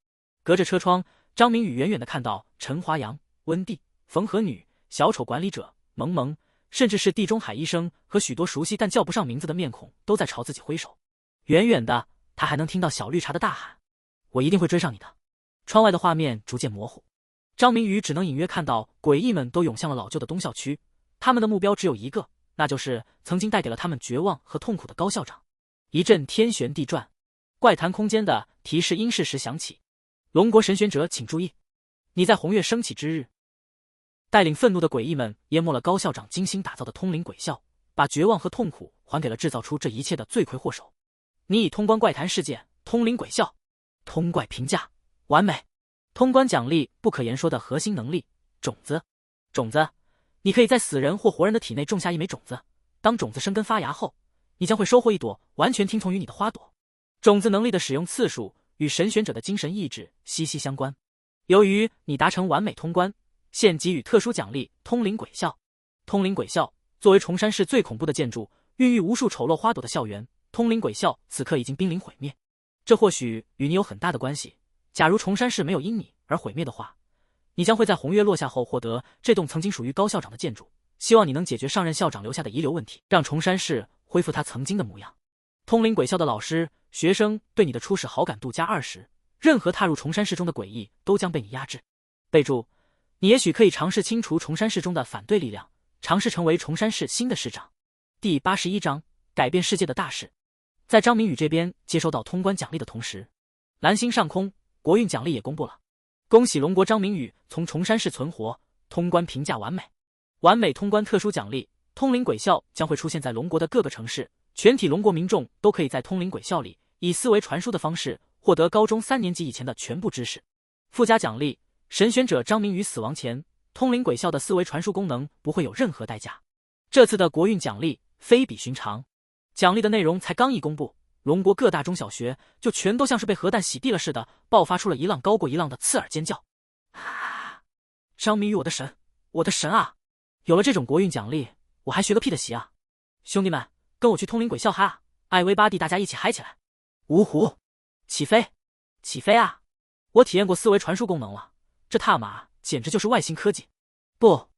Speaker 2: 隔着车窗，张明宇远远地看到陈华阳、温蒂、缝合女、小丑管理者、萌萌，甚至是地中海医生和许多熟悉但叫不上名字的面孔都在朝自己挥手。远远的，他还能听到小绿茶的大喊：我一定会追上你的。窗外的画面逐渐模糊，张明宇只能隐约看到诡异们都涌向了老旧的东校区，他们的目标只有一个，那就是曾经带给了他们绝望和痛苦的高校长。一阵天旋地转，怪谈空间的提示音适时响起：龙国神选者请注意，你在红月升起之日。带领愤怒的诡异们淹没了高校长精心打造的通灵鬼校，把绝望和痛苦还给了制造出这一切的罪魁祸首。你已通关怪谈世界通灵鬼校，通怪评价完美，通关奖励不可言说的核心能力种子。你可以在死人或活人的体内种下一枚种子，当种子生根发芽后，你将会收获一朵完全听从于你的花朵。种子能力的使用次数与神选者的精神意志息息相关。由于你达成完美通关，现给予特殊奖励通灵鬼校。通灵鬼校作为重山市最恐怖的建筑，孕育无数丑陋花朵的校园，通灵鬼校此刻已经濒临毁灭。这或许与你有很大的关系。假如重山市没有因你而毁灭的话，你将会在红月落下后获得这栋曾经属于高校长的建筑。希望你能解决上任校长留下的遗留问题，让重山市恢恢复他曾经的模样。通灵鬼校的老师、学生对你的初始好感度加20，任何踏入崇山市中的诡异都将被你压制。备注：你也许可以尝试清除崇山市中的反对力量，尝试成为崇山市新的市长。第81章，改变世界的大事。在张明宇这边接收到通关奖励的同时，蓝星上空国运奖励也公布了。恭喜龙国张明宇从崇山市存活，通关评价完美。完美通关特殊奖励，通灵鬼校将会出现在龙国的各个城市，全体龙国民众都可以在通灵鬼校里以思维传输的方式获得高中3年级以前的全部知识。附加奖励，神选者张明宇死亡前，通灵鬼校的思维传输功能不会有任何代价。这次的国运奖励非比寻常，奖励的内容才刚一公布，龙国各大中小学就全都像是被核弹洗地了似的，爆发出了一浪高过一浪的刺耳尖叫。张明宇，我的神，我的神啊！有了这种国运奖励，我还学个屁的习啊！兄弟们，跟我去通灵鬼校嗨啊！艾薇巴蒂，大家一起嗨起来！芜湖，起飞，起飞啊！我体验过思维传输功能了，这踏马简直就是外星科技，不，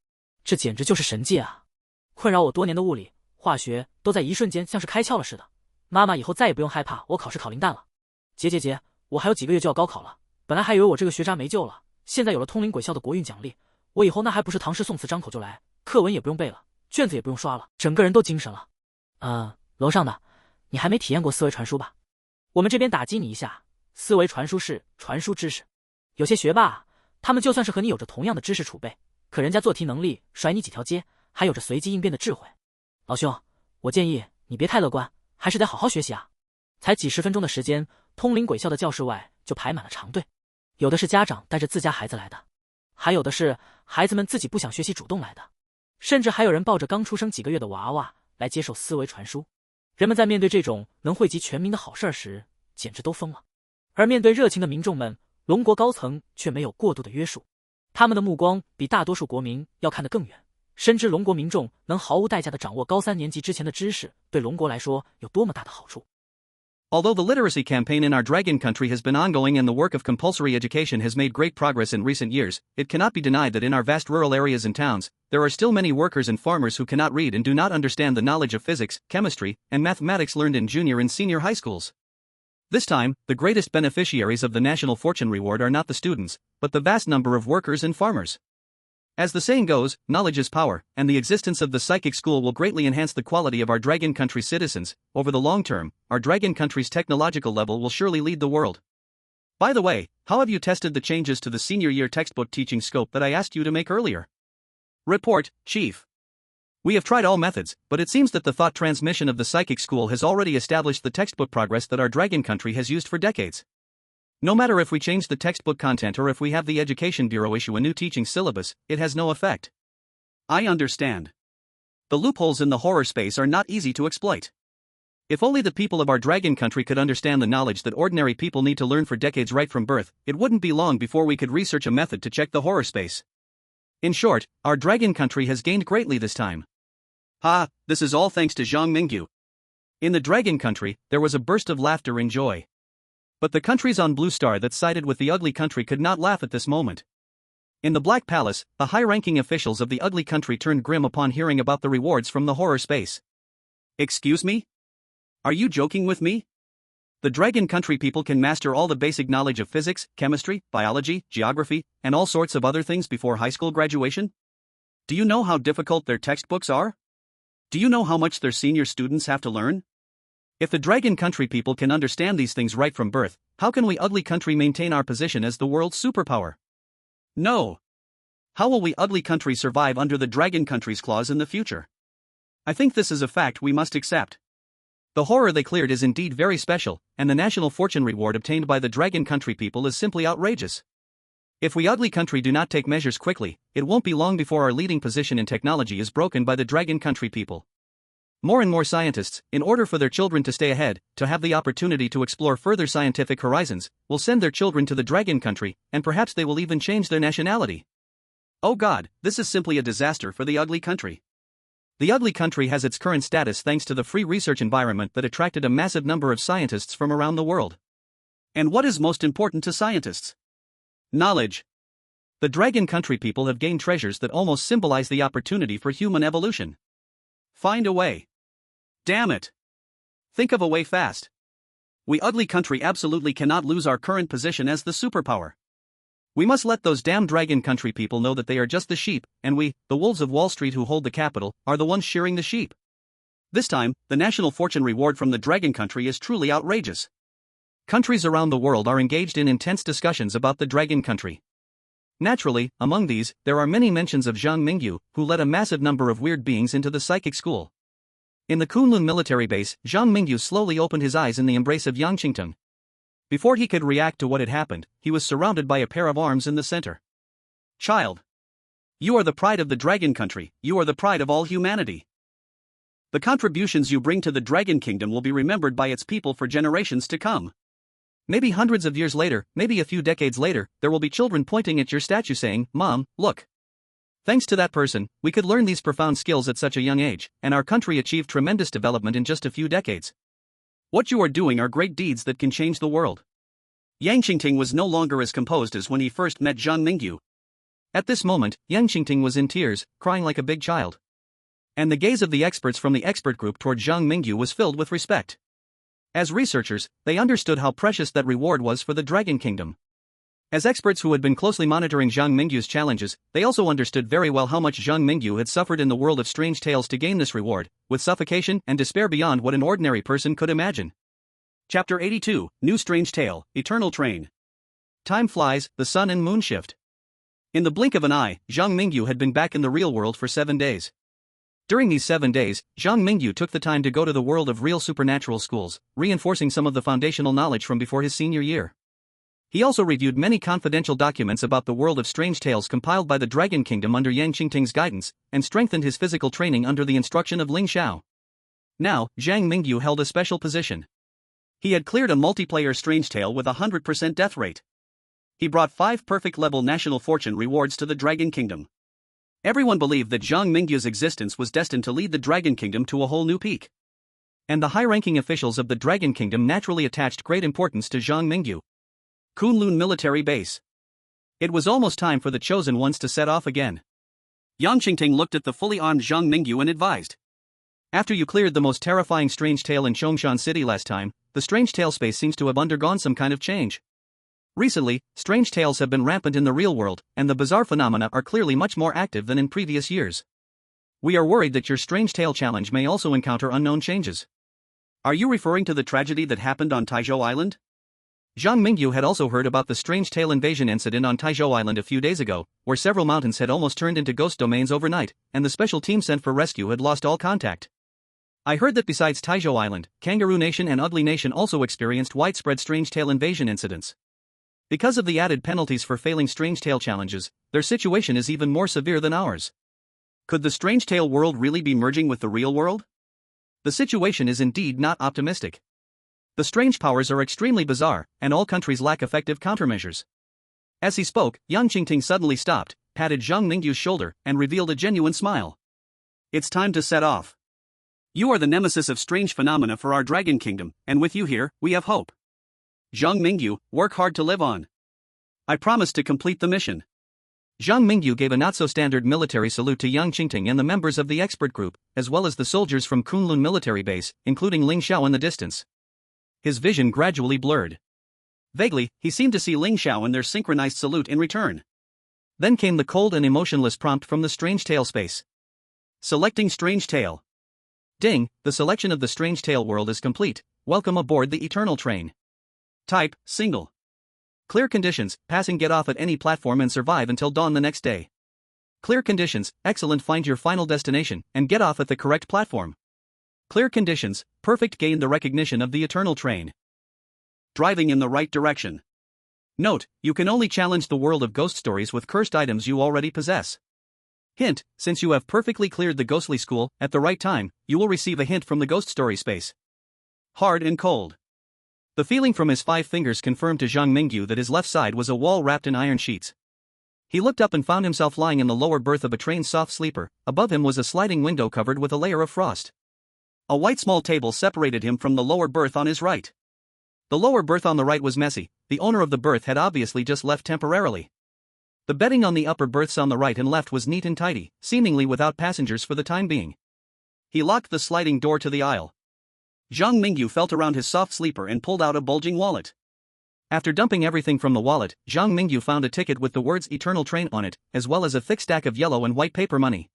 Speaker 2: 这简直就是神迹啊！困扰我多年的物理、化学都在一瞬间像是开窍了似的。妈妈以后再也不用害怕我考试考零蛋了。姐，我还有几个月就要高考了，本来还以为我这个学渣没救了，现在有了通灵鬼校的国运奖励，我以后那还不是唐诗宋词张口就来，课文也不用背了，卷子也不用刷了，整个人都精神了。楼上的，你还没体验过思维传输吧？我们这边打击你一下，思维传输是传输知识。有些学霸，他们就算是和你有着同样的知识储备，可人家做题能力甩你几条街，还有着随机应变的智慧。老兄，我建议你别太乐观，还是得好好学习啊！才几10分钟的时间，通灵鬼校的教室外就排满了长队，有的是家长带着自家孩子来的，还有的是孩子们自己不想学习主动来的，甚至还有人抱着刚出生几个月的娃娃来接受思维传输。人们在面对这种能惠及全民的好事时，简直都疯了。而面对热情的民众们，龙国高层却没有过度的约束，他们的目光比大多数国民要看得更远，深知龙国民众能毫无代价地掌握高3年级之前的知识，对龙国来说有多么大的好处。
Speaker 1: Although the literacy campaign in our dragon country has been ongoing and the work of compulsory education has made great progress in recent years, it cannot be denied that in our vast rural areas and towns, there are still many workers and farmers who cannot read and do not understand the knowledge of physics, chemistry, and mathematics learned in junior and senior high schools. This time, the greatest beneficiaries of the National Fortune Reward are not the students, but the vast number of workers and farmers. As the saying goes, knowledge is power, and the existence of the psychic school will greatly enhance the quality of our dragon country citizens. Over the long term, our dragon country's technological level will surely lead the world. By the way, how have you tested the changes to the senior year textbook teaching scope that I asked you to make earlier? Report, Chief. We have tried all methods, but it seems that the thought transmission of the psychic school has already established the textbook progress that our dragon country has used for decades. No matter if we change the textbook content or if we have the Education Bureau issue a new teaching syllabus, it has no effect. I understand. The loopholes in the horror space are not easy to exploit. If only the people of our dragon country could understand the knowledge that ordinary people need to learn for decades right from birth, it wouldn't be long before we could research a method to check the horror space. In short, our dragon country has gained greatly this time. This is all thanks to Zhang Mingyu. In the dragon country, there was a burst of laughter and joy. But the countries on Blue Star that sided with the ugly country could not laugh at this moment. In the Black Palace, the high-ranking officials of the ugly country turned grim upon hearing about the rewards from the horror space. Excuse me? Are you joking with me? The dragon country people can master all the basic knowledge of physics, chemistry, biology, geography, and all sorts of other things before high school graduation? Do you know how difficult their textbooks are? Do you know how much their senior students have to learn? If the dragon country people can understand these things right from birth, how can we ugly country maintain our position as the world's superpower? No. How will we ugly country survive under the dragon country's claws in the future? I think this is a fact we must accept. The horror they cleared is indeed very special, and the national fortune reward obtained by the dragon country people is simply outrageous. If we ugly country do not take measures quickly, it won't be long before our leading position in technology is broken by the dragon country people. More and more scientists, in order for their children to stay ahead, to have the opportunity to explore further scientific horizons, will send their children to the dragon country, and perhaps they will even change their nationality. Oh God, this is simply a disaster for the ugly country. The ugly country has its current status thanks to the free research environment that attracted a massive number of scientists from around the world. And what is most important to scientists? Knowledge. The dragon country people have gained treasures that almost symbolize the opportunity for human evolution. Find a way. Damn it! Think of a way fast. We ugly country absolutely cannot lose our current position as the superpower. We must let those damn dragon country people know that they are just the sheep, and we, the wolves of Wall Street who hold the capital, are the ones shearing the sheep. This time, the national fortune reward from the dragon country is truly outrageous. Countries around the world are engaged in intense discussions about the dragon country. Naturally, among these, there are many mentions of Zhang Mingyu, who led a massive number of weird beings into the psychic school. In the Kunlun military base, Zhang Mingyu slowly opened his eyes in the embrace of Yang Qingtong. Before he could react to what had happened, he was surrounded by a pair of arms in the center. Child. You are the pride of the dragon country, you are the pride of all humanity. The contributions you bring to the dragon kingdom will be remembered by its people for generations to come. Maybe hundreds of years later, maybe a few decades later, there will be children pointing at your statue saying, "Mom, look. Thanks to that person, we could learn these profound skills at such a young age, and our country achieved tremendous development in just a few decades. What you are doing are great deeds that can change the world." Yang Qingting was no longer as composed as when he first met Zhang Mingyu. At this moment, Yang Qingting was in tears, crying like a big child. And the gaze of the experts from the expert group toward Zhang Mingyu was filled with respect. As researchers, they understood how precious that reward was for the Dragon Kingdom. As experts who had been closely monitoring Zhang Mingyu's challenges, they also understood very well how much Zhang Mingyu had suffered in the world of strange tales to gain this reward, with suffocation and despair beyond what an ordinary person could imagine. Chapter 82, New Strange Tale, Eternal Train. Time flies, the sun and moon shift. In the blink of an eye, Zhang Mingyu had been back in the real world for 7 days. During these 7 days, Zhang Mingyu took the time to go to the world of real supernatural schools, reinforcing some of the foundational knowledge from before his senior year. He also reviewed many confidential documents about the world of strange tales compiled by the Dragon Kingdom under Yang Qingting's guidance, and strengthened his physical training under the instruction of Ling Xiao. Now, Zhang Mingyu held a special position. He had cleared a multiplayer strange tale with a 100% death rate. He brought 5 perfect-level national fortune rewards to the Dragon Kingdom. Everyone believed that Zhang Mingyu's existence was destined to lead the Dragon Kingdom to a whole new peak. And the high-ranking officials of the Dragon Kingdom naturally attached great importance to Zhang Mingyu. Kunlun Military Base. It was almost time for the chosen ones to set off again. Yang Qingting looked at the fully armed Zhang Mingyu and advised. After you cleared the most terrifying strange tale in Chongshan City last time, the strange tale space seems to have undergone some kind of change. Recently, strange tales have been rampant in the real world, and the bizarre phenomena are clearly much more active than in previous years. We are worried that your strange tale challenge may also encounter unknown changes. Are you referring to the tragedy that happened on Taizhou Island? Zhang Mingyu had also heard about the strange tale invasion incident on Taizhou Island a few days ago, where several mountains had almost turned into ghost domains overnight, and the special team sent for rescue had lost all contact. I heard that besides Taizhou Island, Kangaroo Nation and Ugly Nation also experienced widespread strange tale invasion incidents. Because of the added penalties for failing strange tale challenges, their situation is even more severe than ours. Could the strange tale world really be merging with the real world? The situation is indeed not optimistic. The strange powers are extremely bizarre, and all countries lack effective countermeasures. As he spoke, Yang Qingting suddenly stopped, patted Zhang Mingyu's shoulder, and revealed a genuine smile. It's time to set off. You are the nemesis of strange phenomena for our Dragon Kingdom, and with you here, we have hope. Zhang Mingyu, work hard to live on. I promise to complete the mission. Zhang Mingyu gave a not-so-standard military salute to Yang Qingting and the members of the expert group, as well as the soldiers from Kunlun military base, including Ling Xiao in the distance. His vision gradually blurred. Vaguely, he seemed to see Ling Xiao and their synchronized salute in return. Then came the cold and emotionless prompt from the strange tale space. Selecting strange tale. Ding, the selection of the strange tale world is complete. Welcome aboard the Eternal Train. Type, single. Clear conditions, pass and get off at any platform and survive until dawn the next day. Clear conditions, excellent, find your final destination, and get off at the correct platform. Clear conditions, perfect, gain the recognition of the Eternal Train. Driving in the right direction. Note, you can only challenge the world of ghost stories with cursed items you already possess. Hint, since you have perfectly cleared the ghostly school, at the right time, you will receive a hint from the ghost story space. Hard and cold. The feeling from his 5 fingers confirmed to Zhang Mingyu that his left side was a wall wrapped in iron sheets. He looked up and found himself lying in the lower berth of a train's soft sleeper. Above him was a sliding window covered with a layer of frost. A white small table separated him from the lower berth on his right. The lower berth on the right was messy. The owner of the berth had obviously just left temporarily. The bedding on the upper berths on the right and left was neat and tidy, seemingly without passengers for the time being. He locked the sliding door to the aisle. Zhang Mingyu felt around his soft sleeper and pulled out a bulging wallet. After dumping everything from the wallet, Zhang Mingyu found a ticket with the words Eternal Train on it, as well as a thick stack of yellow and white paper money.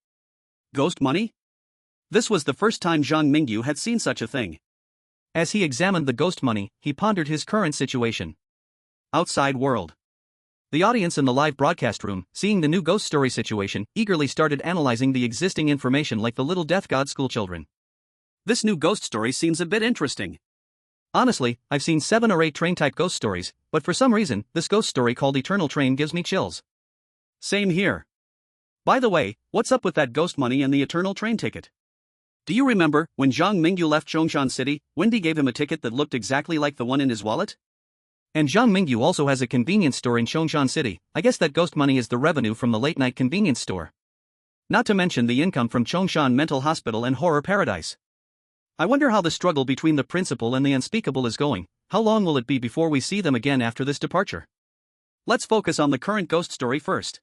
Speaker 1: Ghost money? This was the first time Zhang Mingyu had seen such a thing. As he examined the ghost money, he pondered his current situation. Outside world. The audience in the live broadcast room, seeing the new ghost story situation, eagerly started analyzing the existing information like the little death god schoolchildren. This new ghost story seems a bit interesting. Honestly, I've seen 7 or 8 train-type ghost stories, but for some reason, this ghost story called Eternal Train gives me chills. Same here. By the way, what's up with that ghost money and the Eternal Train ticket? Do you remember, when Zhang Mingyu left Chongshan City, Wendy gave him a ticket that looked exactly like the one in his wallet? And Zhang Mingyu also has a convenience store in Chongshan City. I guess that ghost money is the revenue from the late-night convenience store. Not to mention the income from Chongshan Mental Hospital and Horror Paradise. I wonder how the struggle between the principal and the unspeakable is going. How long will it be before we see them again after this departure? Let's focus on the current ghost story first.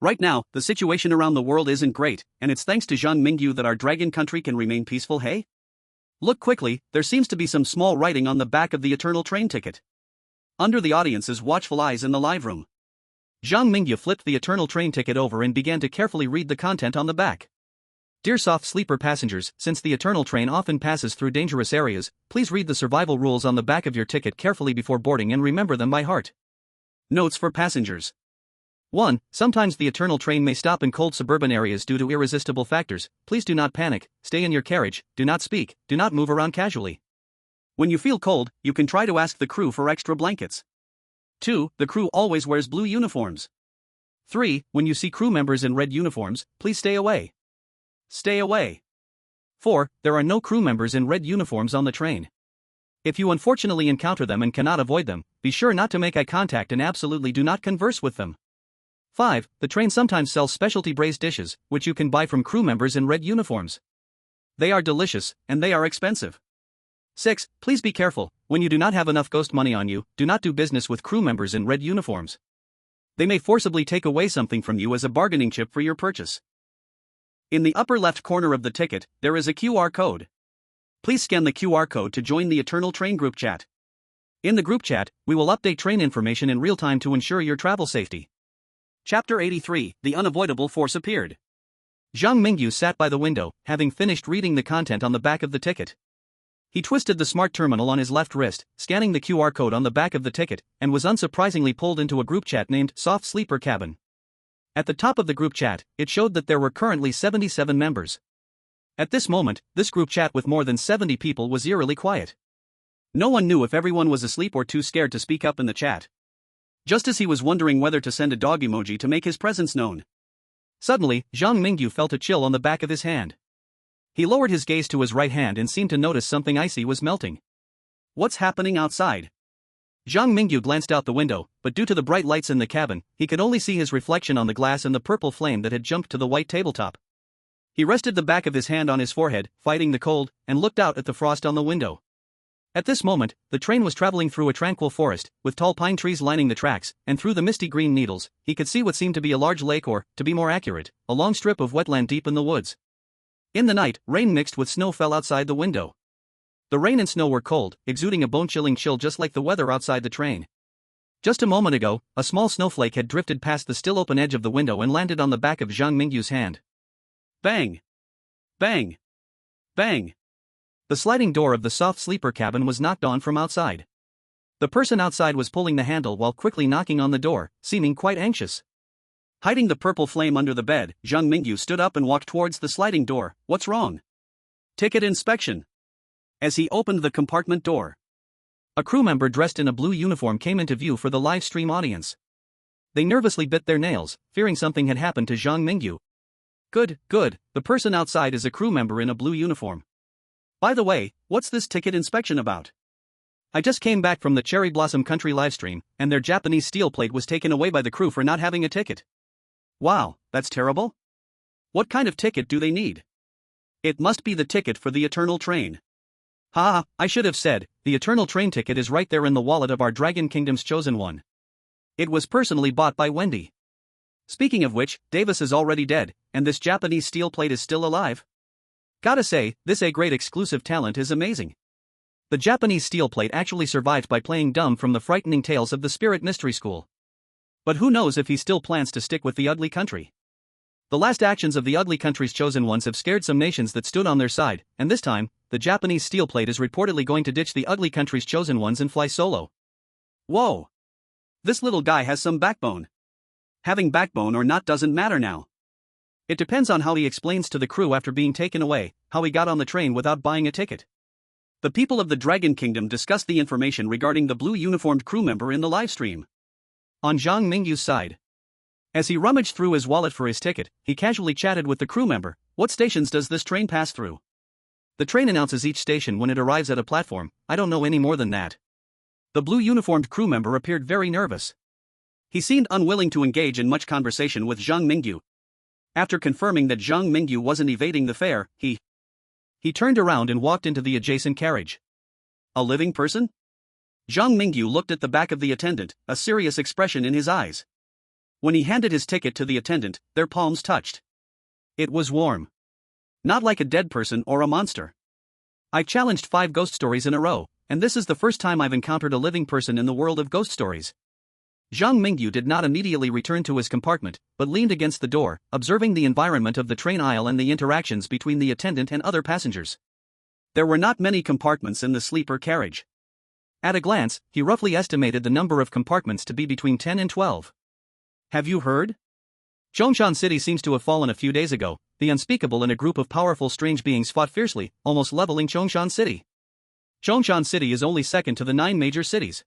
Speaker 1: Right now, the situation around the world isn't great, and it's thanks to Zhang Mingyu that our dragon country can remain peaceful, hey? Look quickly, there seems to be some small writing on the back of the Eternal Train ticket. Under the audience's watchful eyes in the live room. Zhang Mingyu flipped the Eternal Train ticket over and began to carefully read the content on the back. Dear soft sleeper passengers, since the Eternal Train often passes through dangerous areas, please read the survival rules on the back of your ticket carefully before boarding and remember them by heart. Notes for passengers. 1. Sometimes the Eternal Train may stop in cold suburban areas due to irresistible factors. Please do not panic, stay in your carriage, do not speak, do not move around casually. When you feel cold, you can try to ask the crew for extra blankets. 2. The crew always wears blue uniforms. 3. When you see crew members in red uniforms, please stay away. Stay away. 4. There are no crew members in red uniforms on the train. If you unfortunately encounter them and cannot avoid them, be sure not to make eye contact and absolutely do not converse with them. 5. The train sometimes sells specialty braised dishes, which you can buy from crew members in red uniforms. They are delicious, and they are expensive. 6. Please be careful, when you do not have enough ghost money on you, do not do business with crew members in red uniforms. They may forcibly take away something from you as a bargaining chip for your purchase. In the upper left corner of the ticket, there is a QR code. Please scan the QR code to join the Eternal Train group chat. In the group chat, we will update train information in real time to ensure your travel safety. Chapter 83, The Unavoidable Force Appeared. Zhang Mingyu sat by the window, having finished reading the content on the back of the ticket. He twisted the smart terminal on his left wrist, scanning the QR code on the back of the ticket, and was unsurprisingly pulled into a group chat named Soft Sleeper Cabin. At the top of the group chat, it showed that there were currently 77 members. At this moment, this group chat with more than 70 people was eerily quiet. No one knew if everyone was asleep or too scared to speak up in the chat. Just as he was wondering whether to send a dog emoji to make his presence known. Suddenly, Zhang Mingyu felt a chill on the back of his hand. He lowered his gaze to his right hand and seemed to notice something icy was melting. What's happening outside? Zhang Mingyu glanced out the window, but due to the bright lights in the cabin, he could only see his reflection on the glass and the purple flame that had jumped to the white tabletop. He rested the back of his hand on his forehead, fighting the cold, and looked out at the frost on the window. At this moment, the train was traveling through a tranquil forest, with tall pine trees lining the tracks, and through the misty green needles, he could see what seemed to be a large lake or, to be more accurate, a long strip of wetland deep in the woods. In the night, rain mixed with snow fell outside the window. The rain and snow were cold, exuding a bone-chilling chill just like the weather outside the train. Just a moment ago, a small snowflake had drifted past the still open edge of the window and landed on the back of Zhang Mingyu's hand. Bang! Bang! Bang! The sliding door of the soft sleeper cabin was knocked on from outside. The person outside was pulling the handle while quickly knocking on the door, seeming quite anxious. Hiding the purple flame under the bed, Zhang Mingyu stood up and walked towards the sliding door. What's wrong? Ticket inspection. As he opened the compartment door, a crew member dressed in a blue uniform came into view for the live stream audience. They nervously bit their nails, fearing something had happened to Zhang Mingyu. Good, the person outside is a crew member in a blue uniform. By the way, what's this ticket inspection about? I just came back from the Cherry Blossom Country livestream, and their Japanese steel plate was taken away by the crew for not having a ticket. Wow, that's terrible. What kind of ticket do they need? It must be the ticket for the Eternal Train. I should have said, the Eternal Train ticket is right there in the wallet of our Dragon Kingdom's chosen one. It was personally bought by Wendy. Speaking of which, Davis is already dead, and this Japanese steel plate is still alive. Gotta say, this A-grade exclusive talent is amazing. The Japanese steel plate actually survived by playing dumb from the frightening tales of the Spirit Mystery School. But who knows if he still plans to stick with the ugly country. The last actions of the ugly country's chosen ones have scared some nations that stood on their side, and this time, the Japanese steel plate is reportedly going to ditch the ugly country's chosen ones and fly solo. Whoa! This little guy has some backbone. Having backbone or not doesn't matter now. It depends on how he explains to the crew after being taken away, how he got on the train without buying a ticket. The people of the Dragon Kingdom discussed the information regarding the blue uniformed crew member in the livestream. On Zhang Mingyu's side, as he rummaged through his wallet for his ticket, he casually chatted with the crew member. What stations does this train pass through? The train announces each station when it arrives at a platform. I don't know any more than that. The blue uniformed crew member appeared very nervous. He seemed unwilling to engage in much conversation with Zhang Mingyu. After confirming that Zhang Mingyu wasn't evading the fare, he turned around and walked into the adjacent carriage. A living person? Zhang Mingyu looked at the back of the attendant, a serious expression in his eyes. When he handed his ticket to the attendant, their palms touched. It was warm. Not like a dead person or a monster. I've challenged 5 ghost stories in a row, and this is the first time I've encountered a living person in the world of ghost stories. Zhang Mingyu did not immediately return to his compartment, but leaned against the door, observing the environment of the train aisle and the interactions between the attendant and other passengers. There were not many compartments in the sleeper carriage. At a glance, he roughly estimated the number of compartments to be between 10 and 12. Have you heard? Zhongshan City seems to have fallen a few days ago. The unspeakable and a group of powerful strange beings fought fiercely, almost leveling Zhongshan City. Zhongshan City is only second to the 9 major cities.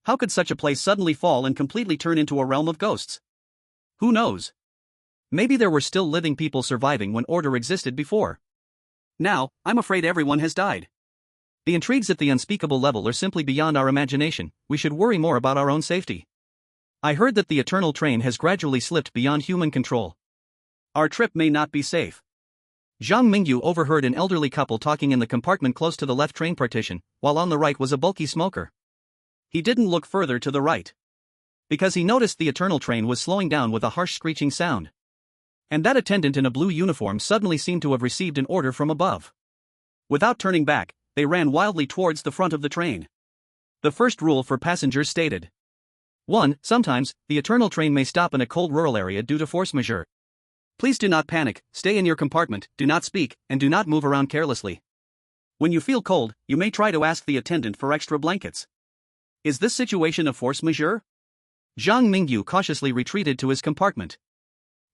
Speaker 1: How could such a place suddenly fall and completely turn into a realm of ghosts? Who knows? Maybe there were still living people surviving when order existed before. Now, I'm afraid everyone has died. The intrigues at the unspeakable level are simply beyond our imagination. We should worry more about our own safety. I heard that the eternal train has gradually slipped beyond human control. Our trip may not be safe. Zhang Mingyu overheard an elderly couple talking in the compartment close to the left train partition, while on the right was a bulky smoker. He didn't look further to the right, because he noticed the eternal train was slowing down with a harsh screeching sound. And that attendant in a blue uniform suddenly seemed to have received an order from above. Without turning back, they ran wildly towards the front of the train. The first rule for passengers stated. 1. Sometimes, the eternal train may stop in a cold rural area due to force majeure. Please do not panic, stay in your compartment, do not speak, and do not move around carelessly. When you feel cold, you may try to ask the attendant for extra blankets. Is this situation a force majeure? Zhang Mingyu cautiously retreated to his compartment.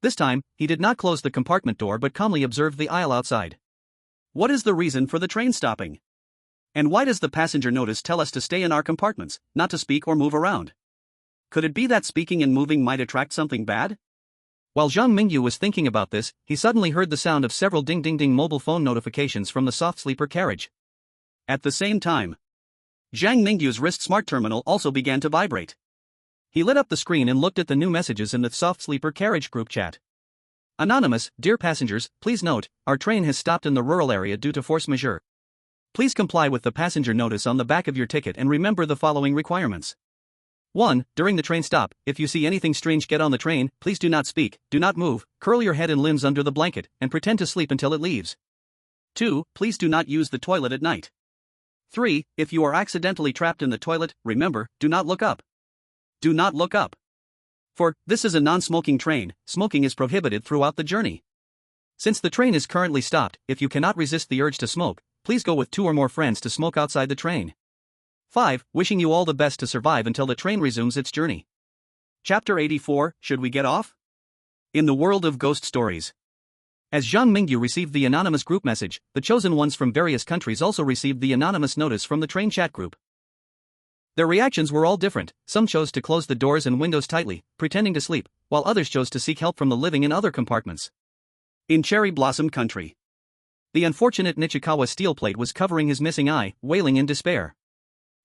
Speaker 1: This time, he did not close the compartment door but calmly observed the aisle outside. What is the reason for the train stopping? And why does the passenger notice tell us to stay in our compartments, not to speak or move around? Could it be that speaking and moving might attract something bad? While Zhang Mingyu was thinking about this, he suddenly heard the sound of several ding-ding-ding mobile phone notifications from the soft sleeper carriage. At the same time, Zhang Mingyu's wrist smart terminal also began to vibrate. He lit up the screen and looked at the new messages in the soft sleeper carriage group chat. Anonymous, dear passengers, please note, our train has stopped in the rural area due to force majeure. Please comply with the passenger notice on the back of your ticket and remember the following requirements. 1. During the train stop, if you see anything strange get on the train, please do not speak, do not move, curl your head and limbs under the blanket, and pretend to sleep until it leaves. 2. Please do not use the toilet at night. 3. If you are accidentally trapped in the toilet, remember, do not look up. Do not look up. For, this is a non-smoking train, smoking is prohibited throughout the journey. Since the train is currently stopped, if you cannot resist the urge to smoke, please go with 2 or more friends to smoke outside the train. 5. Wishing you all the best to survive until the train resumes its journey. Chapter 84, Should We Get Off? In the world of ghost stories. As Zhang Mingyu received the anonymous group message, the chosen ones from various countries also received the anonymous notice from the train chat group. Their reactions were all different. Some chose to close the doors and windows tightly, pretending to sleep, while others chose to seek help from the living in other compartments. In Cherry Blossom Country, the unfortunate Nichikawa steel plate was covering his missing eye, wailing in despair.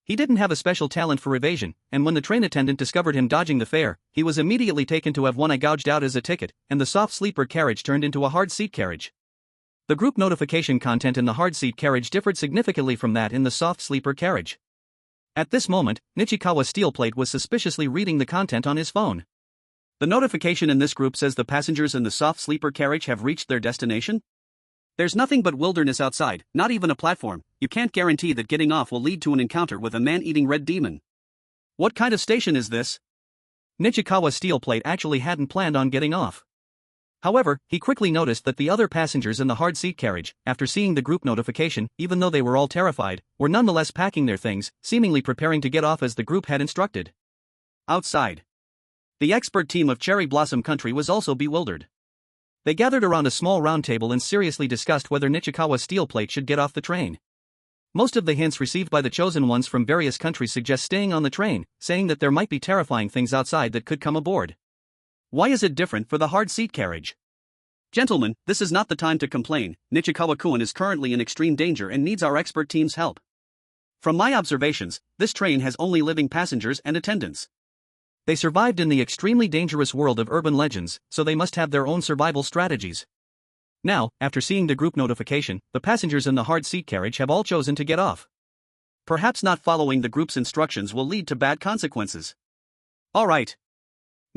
Speaker 1: He didn't have a special talent for evasion, and when the train attendant discovered him dodging the fare, he was immediately taken to have one eye gouged out as a ticket, and the soft sleeper carriage turned into a hard seat carriage. The group notification content in the hard seat carriage differed significantly from that in the soft sleeper carriage. At this moment, Nichikawa steel plate was suspiciously reading the content on his phone. The notification in this group says the passengers in the soft sleeper carriage have reached their destination. There's nothing but wilderness outside, not even a platform, you can't guarantee that getting off will lead to an encounter with a man-eating red demon. What kind of station is this? Nichikawa's steel plate actually hadn't planned on getting off. However, he quickly noticed that the other passengers in the hard seat carriage, after seeing the group notification, even though they were all terrified, were nonetheless packing their things, seemingly preparing to get off as the group had instructed. Outside, the expert team of Cherry Blossom Country was also bewildered. They gathered around a small round table and seriously discussed whether Nichikawa's steel plate should get off the train. Most of the hints received by the chosen ones from various countries suggest staying on the train, saying that there might be terrifying things outside that could come aboard. Why is it different for the hard seat carriage? Gentlemen, this is not the time to complain. Nichikawa-kun is currently in extreme danger and needs our expert team's help. From my observations, this train has only living passengers and attendants. They survived in the extremely dangerous world of urban legends, so they must have their own survival strategies. Now, after seeing the group notification, the passengers in the hard seat carriage have all chosen to get off. Perhaps not following the group's instructions will lead to bad consequences. Alright.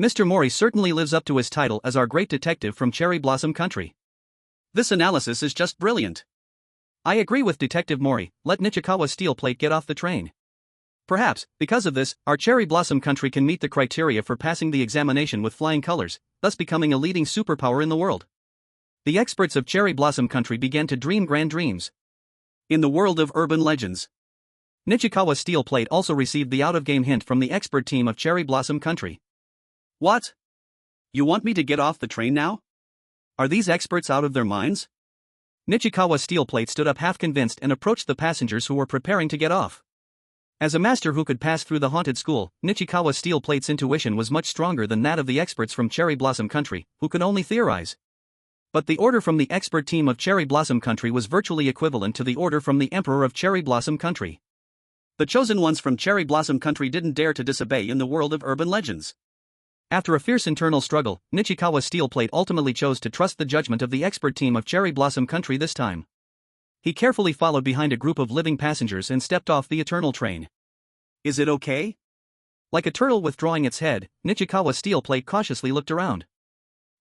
Speaker 1: Mr. Mori certainly lives up to his title as our great detective from Cherry Blossom Country. This analysis is just brilliant. I agree with Detective Mori, let Nichikawa's steel plate get off the train. Perhaps, because of this, our Cherry Blossom Country can meet the criteria for passing the examination with flying colors, thus becoming a leading superpower in the world. The experts of Cherry Blossom Country began to dream grand dreams. In the world of urban legends, Nichikawa's steel plate also received the out-of-game hint from the expert team of Cherry Blossom Country. What? You want me to get off the train now? Are these experts out of their minds? Nichikawa's steel plate stood up half convinced and approached the passengers who were preparing to get off. As a master who could pass through the haunted school, Nichikawa's steel plate's intuition was much stronger than that of the experts from Cherry Blossom Country, who could only theorize. But the order from the expert team of Cherry Blossom Country was virtually equivalent to the order from the Emperor of Cherry Blossom Country. The chosen ones from Cherry Blossom Country didn't dare to disobey in the world of urban legends. After a fierce internal struggle, Nichikawa's steel plate ultimately chose to trust the judgment of the expert team of Cherry Blossom Country this time. He carefully followed behind a group of living passengers and stepped off the eternal train. Is it okay? Like a turtle withdrawing its head, Nichikawa's steel plate cautiously looked around.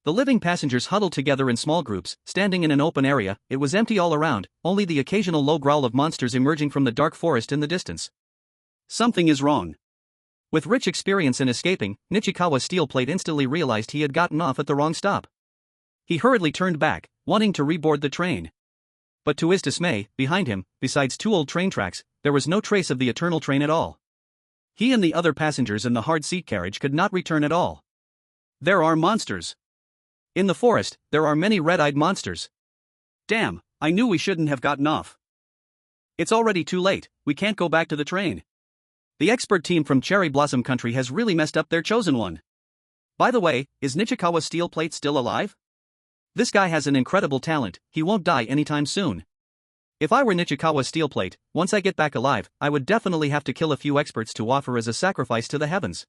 Speaker 1: The living passengers huddled together in small groups, standing in an open area. It was empty all around, only the occasional low growl of monsters emerging from the dark forest in the distance. Something is wrong. With rich experience in escaping, Nichikawa's steel plate instantly realized he had gotten off at the wrong stop. He hurriedly turned back, wanting to reboard the train. But to his dismay, behind him, besides two old train tracks, there was no trace of the eternal train at all. He and the other passengers in the hard seat carriage could not return at all. There are monsters. In the forest, there are many red-eyed monsters. Damn, I knew we shouldn't have gotten off. It's already too late, we can't go back to the train. The expert team from Cherry Blossom Country has really messed up their chosen one. By the way, is Nichikawa's steel plate still alive? This guy has an incredible talent, he won't die anytime soon. If I were Nichikawa's steel plate, once I get back alive, I would definitely have to kill a few experts to offer as a sacrifice to the heavens.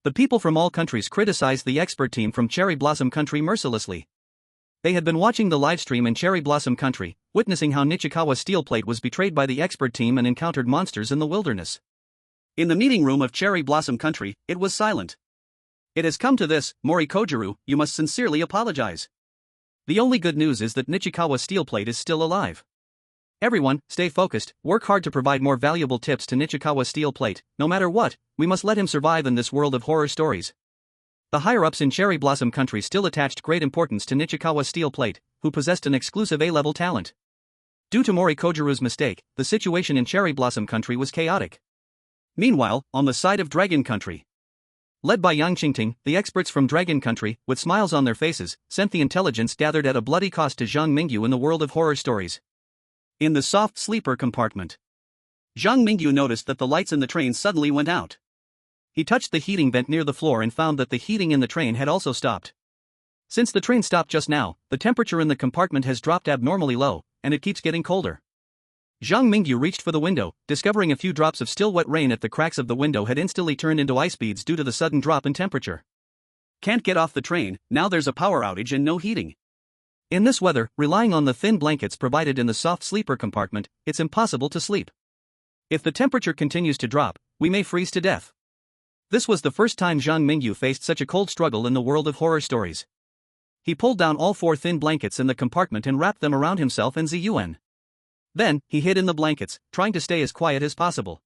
Speaker 1: The people from all countries criticized the expert team from Cherry Blossom Country mercilessly. They had been watching the livestream in Cherry Blossom Country, witnessing how Nichikawa's steel plate was betrayed by the expert team and encountered monsters in the wilderness. In the meeting room of Cherry Blossom Country, it was silent. It has come to this, Mori Kojiru, you must sincerely apologize. The only good news is that Nichikawa's steel plate is still alive. Everyone, stay focused, work hard to provide more valuable tips to Nichikawa's steel plate. No matter what, we must let him survive in this world of horror stories. The higher-ups in Cherry Blossom Country still attached great importance to Nichikawa's steel plate, who possessed an exclusive A-level talent. Due to Mori Kojiru's mistake, the situation in Cherry Blossom Country was chaotic. Meanwhile, on the side of Dragon Country, led by Yang Qingting, the experts from Dragon Country, with smiles on their faces, sent the intelligence gathered at a bloody cost to Zhang Mingyu in the world of horror stories. In the soft sleeper compartment, Zhang Mingyu noticed that the lights in the train suddenly went out. He touched the heating vent near the floor and found that the heating in the train had also stopped. Since the train stopped just now, the temperature in the compartment has dropped abnormally low, and it keeps getting colder. Zhang Mingyu reached for the window, discovering a few drops of still wet rain at the cracks of the window had instantly turned into ice beads due to the sudden drop in temperature. Can't get off the train, now there's a power outage and no heating. In this weather, relying on the thin blankets provided in the soft sleeper compartment, it's impossible to sleep. If the temperature continues to drop, we may freeze to death. This was the first time Zhang Mingyu faced such a cold struggle in the world of horror stories. He pulled down all 4 thin blankets in the compartment and wrapped them around himself and Ziyuan. Then, he hid in the blankets, trying to stay as quiet as possible.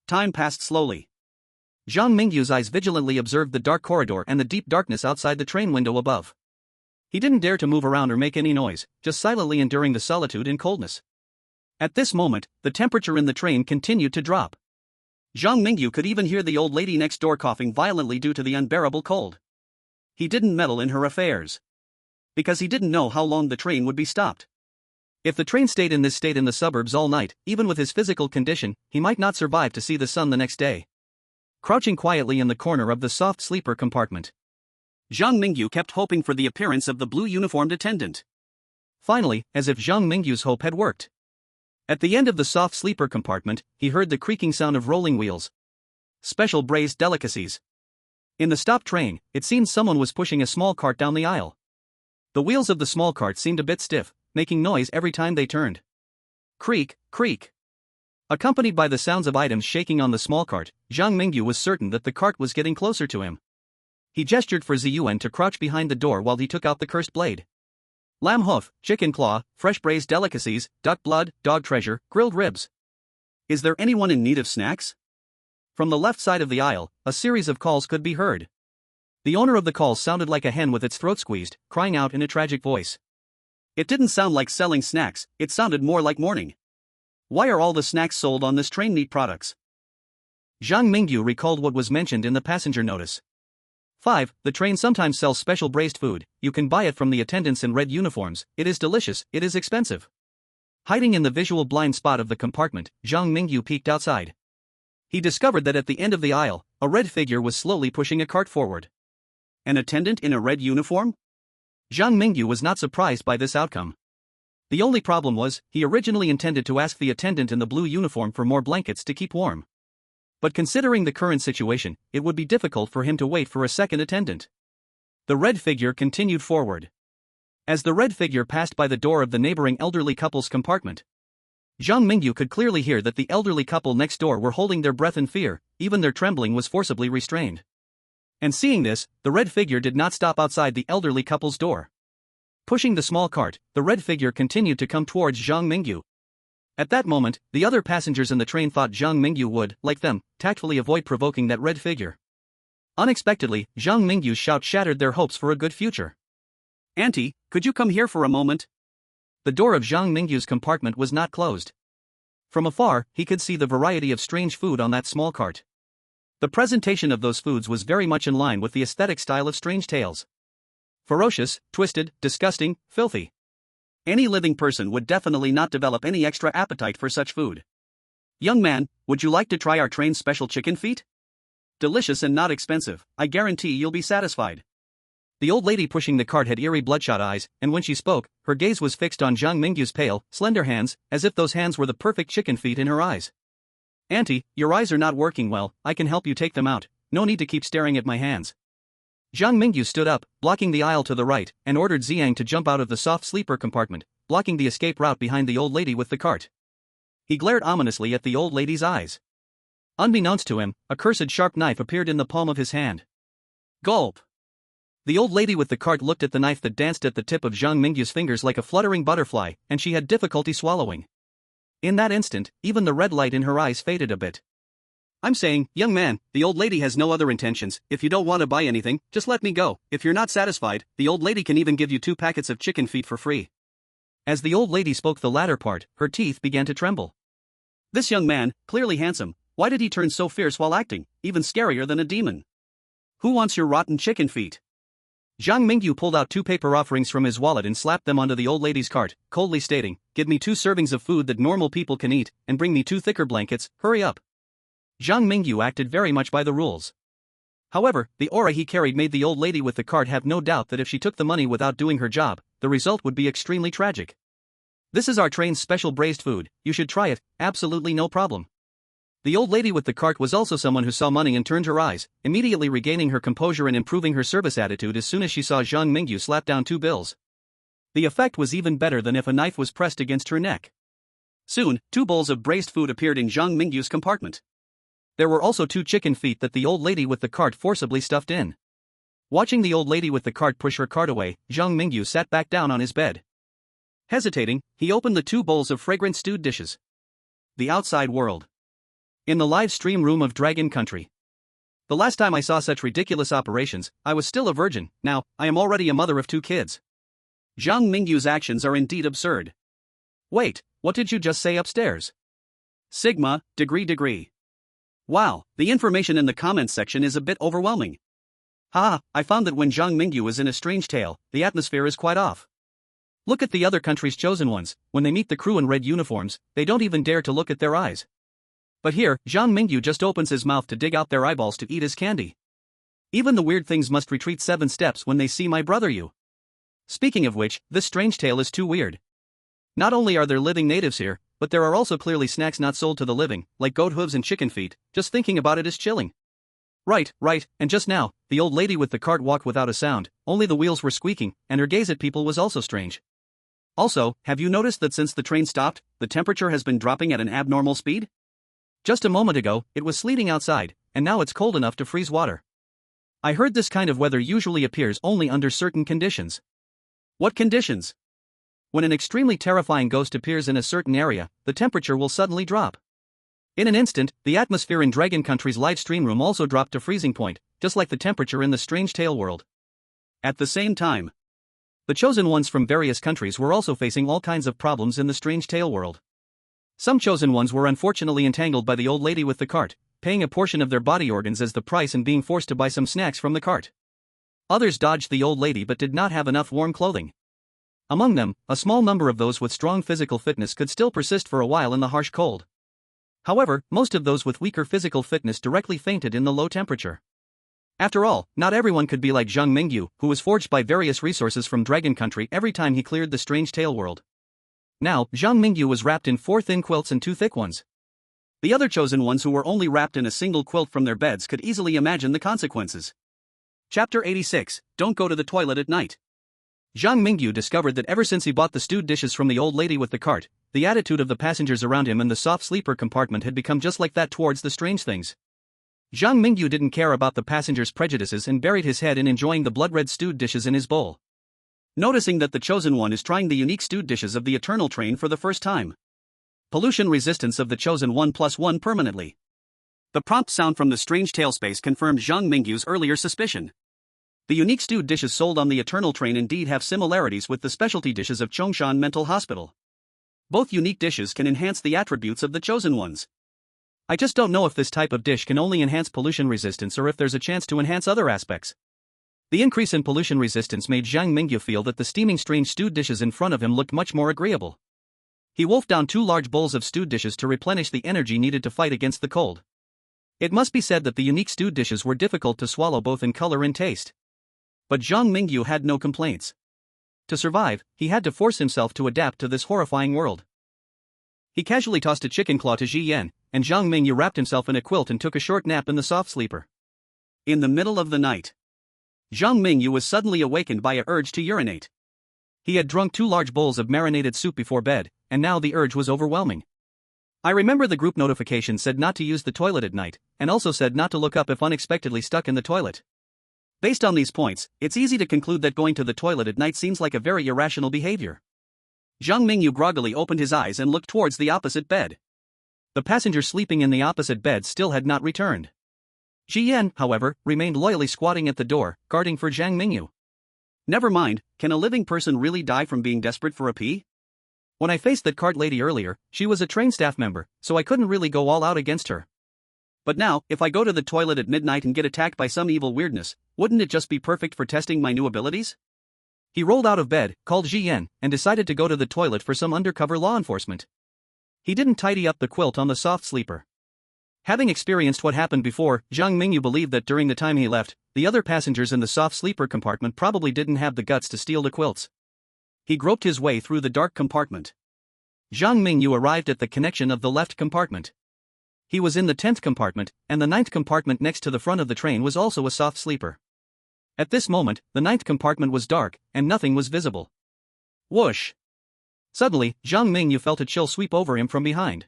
Speaker 1: Time passed slowly. Zhang Mingyu's eyes vigilantly observed the dark corridor and the deep darkness outside the train window above. He didn't dare to move around or make any noise, just silently enduring the solitude and coldness. At this moment, the temperature in the train continued to drop. Zhang Mingyu could even hear the old lady next door coughing violently due to the unbearable cold. He didn't meddle in her affairs, because he didn't know how long the train would be stopped. If the train stayed in this state in the suburbs all night, even with his physical condition, he might not survive to see the sun the next day. Crouching quietly in the corner of the soft sleeper compartment, Zhang Mingyu kept hoping for the appearance of the blue-uniformed attendant. Finally, as if Zhang Mingyu's hope had worked. At the end of the soft sleeper compartment, he heard the creaking sound of rolling wheels. Special braised delicacies. In the stopped train, it seemed someone was pushing a small cart down the aisle. The wheels of the small cart seemed a bit stiff, making noise every time they turned. Creak, creak. Accompanied by the sounds of items shaking on the small cart, Zhang Mingyu was certain that the cart was getting closer to him. He gestured for Ziyuan to crouch behind the door while he took out the cursed blade. Lamb hoof, chicken claw, fresh braised delicacies, duck blood, dog treasure, grilled ribs. Is there anyone in need of snacks? From the left side of the aisle, a series of calls could be heard. The owner of the call sounded like a hen with its throat squeezed, crying out in a tragic voice. It didn't sound like selling snacks, it sounded more like mourning. Why are all the snacks sold on this train meat products? Zhang Mingyu recalled what was mentioned in the passenger notice. 5. The train sometimes sells special braised food, you can buy it from the attendants in red uniforms, it is delicious, it is expensive. Hiding in the visual blind spot of the compartment, Zhang Mingyu peeked outside. He discovered that at the end of the aisle, a red figure was slowly pushing a cart forward. An attendant in a red uniform? Zhang Mingyu was not surprised by this outcome. The only problem was, he originally intended to ask the attendant in the blue uniform for more blankets to keep warm. But considering the current situation, it would be difficult for him to wait for a second attendant. The red figure continued forward. As the red figure passed by the door of the neighboring elderly couple's compartment, Zhang Mingyu could clearly hear that the elderly couple next door were holding their breath in fear, even their trembling was forcibly restrained. And seeing this, the red figure did not stop outside the elderly couple's door. Pushing the small cart, the red figure continued to come towards Zhang Mingyu. At that moment, the other passengers in the train thought Zhang Mingyu would, like them, tactfully avoid provoking that red figure. Unexpectedly, Zhang Mingyu's shout shattered their hopes for a good future. "Auntie, could you come here for a moment?" The door of Zhang Mingyu's compartment was not closed. From afar, he could see the variety of strange food on that small cart. The presentation of those foods was very much in line with the aesthetic style of Strange Tales. Ferocious, twisted, disgusting, filthy. Any living person would definitely not develop any extra appetite for such food. "Young man, would you like to try our train's special chicken feet? Delicious and not expensive, I guarantee you'll be satisfied." The old lady pushing the cart had eerie bloodshot eyes, and when she spoke, her gaze was fixed on Zhang Mingyu's pale, slender hands, as if those hands were the perfect chicken feet in her eyes. "Auntie, your eyes are not working well, I can help you take them out, no need to keep staring at my hands." Zhang Mingyu stood up, blocking the aisle to the right, and ordered Ziyang to jump out of the soft sleeper compartment, blocking the escape route behind the old lady with the cart. He glared ominously at the old lady's eyes. Unbeknownst to him, a cursed sharp knife appeared in the palm of his hand. Gulp! The old lady with the cart looked at the knife that danced at the tip of Zhang Mingyu's fingers like a fluttering butterfly, and she had difficulty swallowing. In that instant, even the red light in her eyes faded a bit. "I'm saying, young man, the old lady has no other intentions, if you don't want to buy anything, just let me go, if you're not satisfied, the old lady can even give you 2 packets of chicken feet for free." As the old lady spoke the latter part, her teeth began to tremble. This young man, clearly handsome, why did he turn so fierce while acting, even scarier than a demon? "Who wants your rotten chicken feet?" Zhang Mingyu pulled out 2 paper offerings from his wallet and slapped them onto the old lady's cart, coldly stating, "Give me 2 servings of food that normal people can eat, and bring me 2 thicker blankets, hurry up." Zhang Mingyu acted very much by the rules. However, the aura he carried made the old lady with the cart have no doubt that if she took the money without doing her job, the result would be extremely tragic. "This is our train's special braised food, you should try it, absolutely no problem." The old lady with the cart was also someone who saw money and turned her eyes, immediately regaining her composure and improving her service attitude as soon as she saw Zhang Mingyu slap down 2 bills. The effect was even better than if a knife was pressed against her neck. Soon, 2 bowls of braised food appeared in Zhang Mingyu's compartment. There were also 2 chicken feet that the old lady with the cart forcibly stuffed in. Watching the old lady with the cart push her cart away, Zhang Mingyu sat back down on his bed. Hesitating, he opened the 2 bowls of fragrant stewed dishes. The outside world. In the live stream room of Dragon Country. The last time I saw such ridiculous operations, I was still a virgin. Now, I am already a mother of 2 kids. Zhang Mingyu's actions are indeed absurd. Wait, what did you just say upstairs? Sigma, degree. Wow, the information in the comments section is a bit overwhelming. I found that when Zhang Mingyu is in a strange tale, the atmosphere is quite off. Look at the other country's chosen ones. When they meet the crew in red uniforms, they don't even dare to look at their eyes. But here, Zhang Mingyu just opens his mouth to dig out their eyeballs to eat his candy. Even the weird things must retreat 7 steps when they see my brother Yu. Speaking of which, this strange tale is too weird. Not only are there living natives here, but there are also clearly snacks not sold to the living, like goat hooves and chicken feet. Just thinking about it is chilling. Right, and just now, the old lady with the cart walked without a sound, only the wheels were squeaking, and her gaze at people was also strange. Also, have you noticed that since the train stopped, the temperature has been dropping at an abnormal speed? Just a moment ago, it was sleeting outside, and now it's cold enough to freeze water. I heard this kind of weather usually appears only under certain conditions. What conditions? When an extremely terrifying ghost appears in a certain area, the temperature will suddenly drop. In an instant, the atmosphere in Dragon Country's live stream room also dropped to freezing point, just like the temperature in the strange tale world. At the same time, the chosen ones from various countries were also facing all kinds of problems in the strange tale world. Some chosen ones were unfortunately entangled by the old lady with the cart, paying a portion of their body organs as the price and being forced to buy some snacks from the cart. Others dodged the old lady but did not have enough warm clothing. Among them, a small number of those with strong physical fitness could still persist for a while in the harsh cold. However, most of those with weaker physical fitness directly fainted in the low temperature. After all, not everyone could be like Zhang Mingyu, who was forged by various resources from Dragon Country every time he cleared the strange tale world. Now, Zhang Mingyu was wrapped in 4 thin quilts and 2 thick ones. The other chosen ones who were only wrapped in a single quilt from their beds could easily imagine the consequences. Chapter 86, Don't Go to the Toilet at Night. Zhang Mingyu discovered that ever since he bought the stewed dishes from the old lady with the cart, the attitude of the passengers around him in the soft sleeper compartment had become just like that towards the strange things. Zhang Mingyu didn't care about the passengers' prejudices and buried his head in enjoying the blood-red stewed dishes in his bowl. Noticing that the chosen one is trying the unique stewed dishes of the Eternal Train for the first time. Pollution resistance of the chosen one +1 permanently. The prompt sound from the strange tale space confirmed Zhang Mingyu's earlier suspicion. The unique stewed dishes sold on the Eternal Train indeed have similarities with the specialty dishes of Chongshan Mental Hospital. Both unique dishes can enhance the attributes of the chosen ones. I just don't know if this type of dish can only enhance pollution resistance or if there's a chance to enhance other aspects. The increase in pollution resistance made Zhang Mingyu feel that the steaming strange stewed dishes in front of him looked much more agreeable. He wolfed down 2 large bowls of stewed dishes to replenish the energy needed to fight against the cold. It must be said that the unique stewed dishes were difficult to swallow both in color and taste. But Zhang Mingyu had no complaints. To survive, he had to force himself to adapt to this horrifying world. He casually tossed a chicken claw to Ji Yan, and Zhang Mingyu wrapped himself in a quilt and took a short nap in the soft sleeper. In the middle of the night, Zhang Mingyu was suddenly awakened by a urge to urinate. He had drunk 2 large bowls of marinated soup before bed, and now the urge was overwhelming. I remember the group notification said not to use the toilet at night, and also said not to look up if unexpectedly stuck in the toilet. Based on these points, it's easy to conclude that going to the toilet at night seems like a very irrational behavior. Zhang Mingyu groggily opened his eyes and looked towards the opposite bed. The passenger sleeping in the opposite bed still had not returned. Ji Yan, however, remained loyally squatting at the door, guarding for Zhang Mingyu. Never mind, can a living person really die from being desperate for a pee? When I faced that cart lady earlier, she was a train staff member, so I couldn't really go all out against her. But now, if I go to the toilet at midnight and get attacked by some evil weirdness, wouldn't it just be perfect for testing my new abilities? He rolled out of bed, called Ji Yan, and decided to go to the toilet for some undercover law enforcement. He didn't tidy up the quilt on the soft sleeper. Having experienced what happened before, Zhang Mingyu believed that during the time he left, the other passengers in the soft sleeper compartment probably didn't have the guts to steal the quilts. He groped his way through the dark compartment. Zhang Mingyu arrived at the connection of the left compartment. He was in the 10th compartment, and the 9th compartment next to the front of the train was also a soft sleeper. At this moment, the 9th compartment was dark, and nothing was visible. Whoosh! Suddenly, Zhang Mingyu felt a chill sweep over him from behind.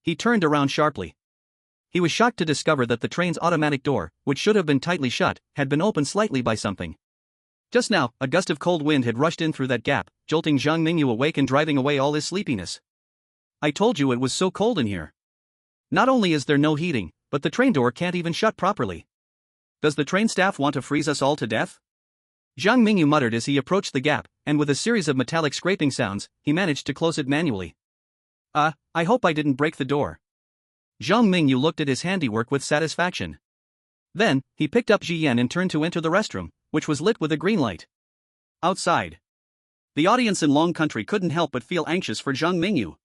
Speaker 1: He turned around sharply. He was shocked to discover that the train's automatic door, which should have been tightly shut, had been opened slightly by something. Just now, a gust of cold wind had rushed in through that gap, jolting Zhang Mingyu awake and driving away all his sleepiness. I told you it was so cold in here. Not only is there no heating, but the train door can't even shut properly. Does the train staff want to freeze us all to death? Zhang Mingyu muttered as he approached the gap, and with a series of metallic scraping sounds, he managed to close it manually. I hope I didn't break the door. Zhang Mingyu looked at his handiwork with satisfaction. Then, he picked up Ji Yan and turned to enter the restroom, which was lit with a green light. Outside, the audience in Long Country couldn't help but feel anxious for Zhang Mingyu.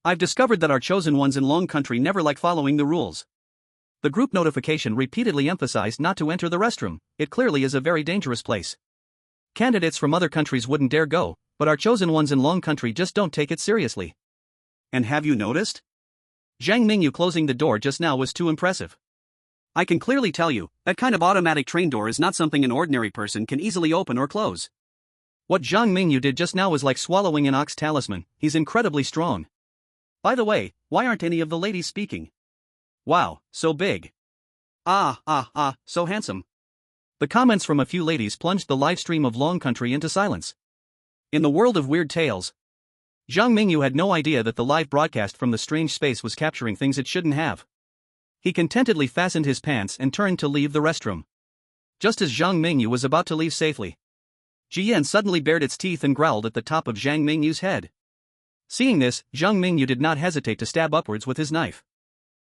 Speaker 1: I've discovered that our chosen ones in Long Country never like following the rules. The group notification repeatedly emphasized not to enter the restroom. It clearly is a very dangerous place. Candidates from other countries wouldn't dare go, but our chosen ones in Long Country just don't take it seriously. And have you noticed? Zhang Mingyu closing the door just now was too impressive. I can clearly tell you, that kind of automatic train door is not something an ordinary person can easily open or close. What Zhang Mingyu did just now was like swallowing an ox talisman. He's incredibly strong. By the way, why aren't any of the ladies speaking? Wow, so big. So handsome. The comments from a few ladies plunged the live stream of Long Country into silence. In the world of weird tales, Zhang Mingyu had no idea that the live broadcast from the strange space was capturing things it shouldn't have. He contentedly fastened his pants and turned to leave the restroom. Just as Zhang Mingyu was about to leave safely, Ji Yan suddenly bared its teeth and growled at the top of Zhang Mingyu's head. Seeing this, Zhang Mingyu did not hesitate to stab upwards with his knife.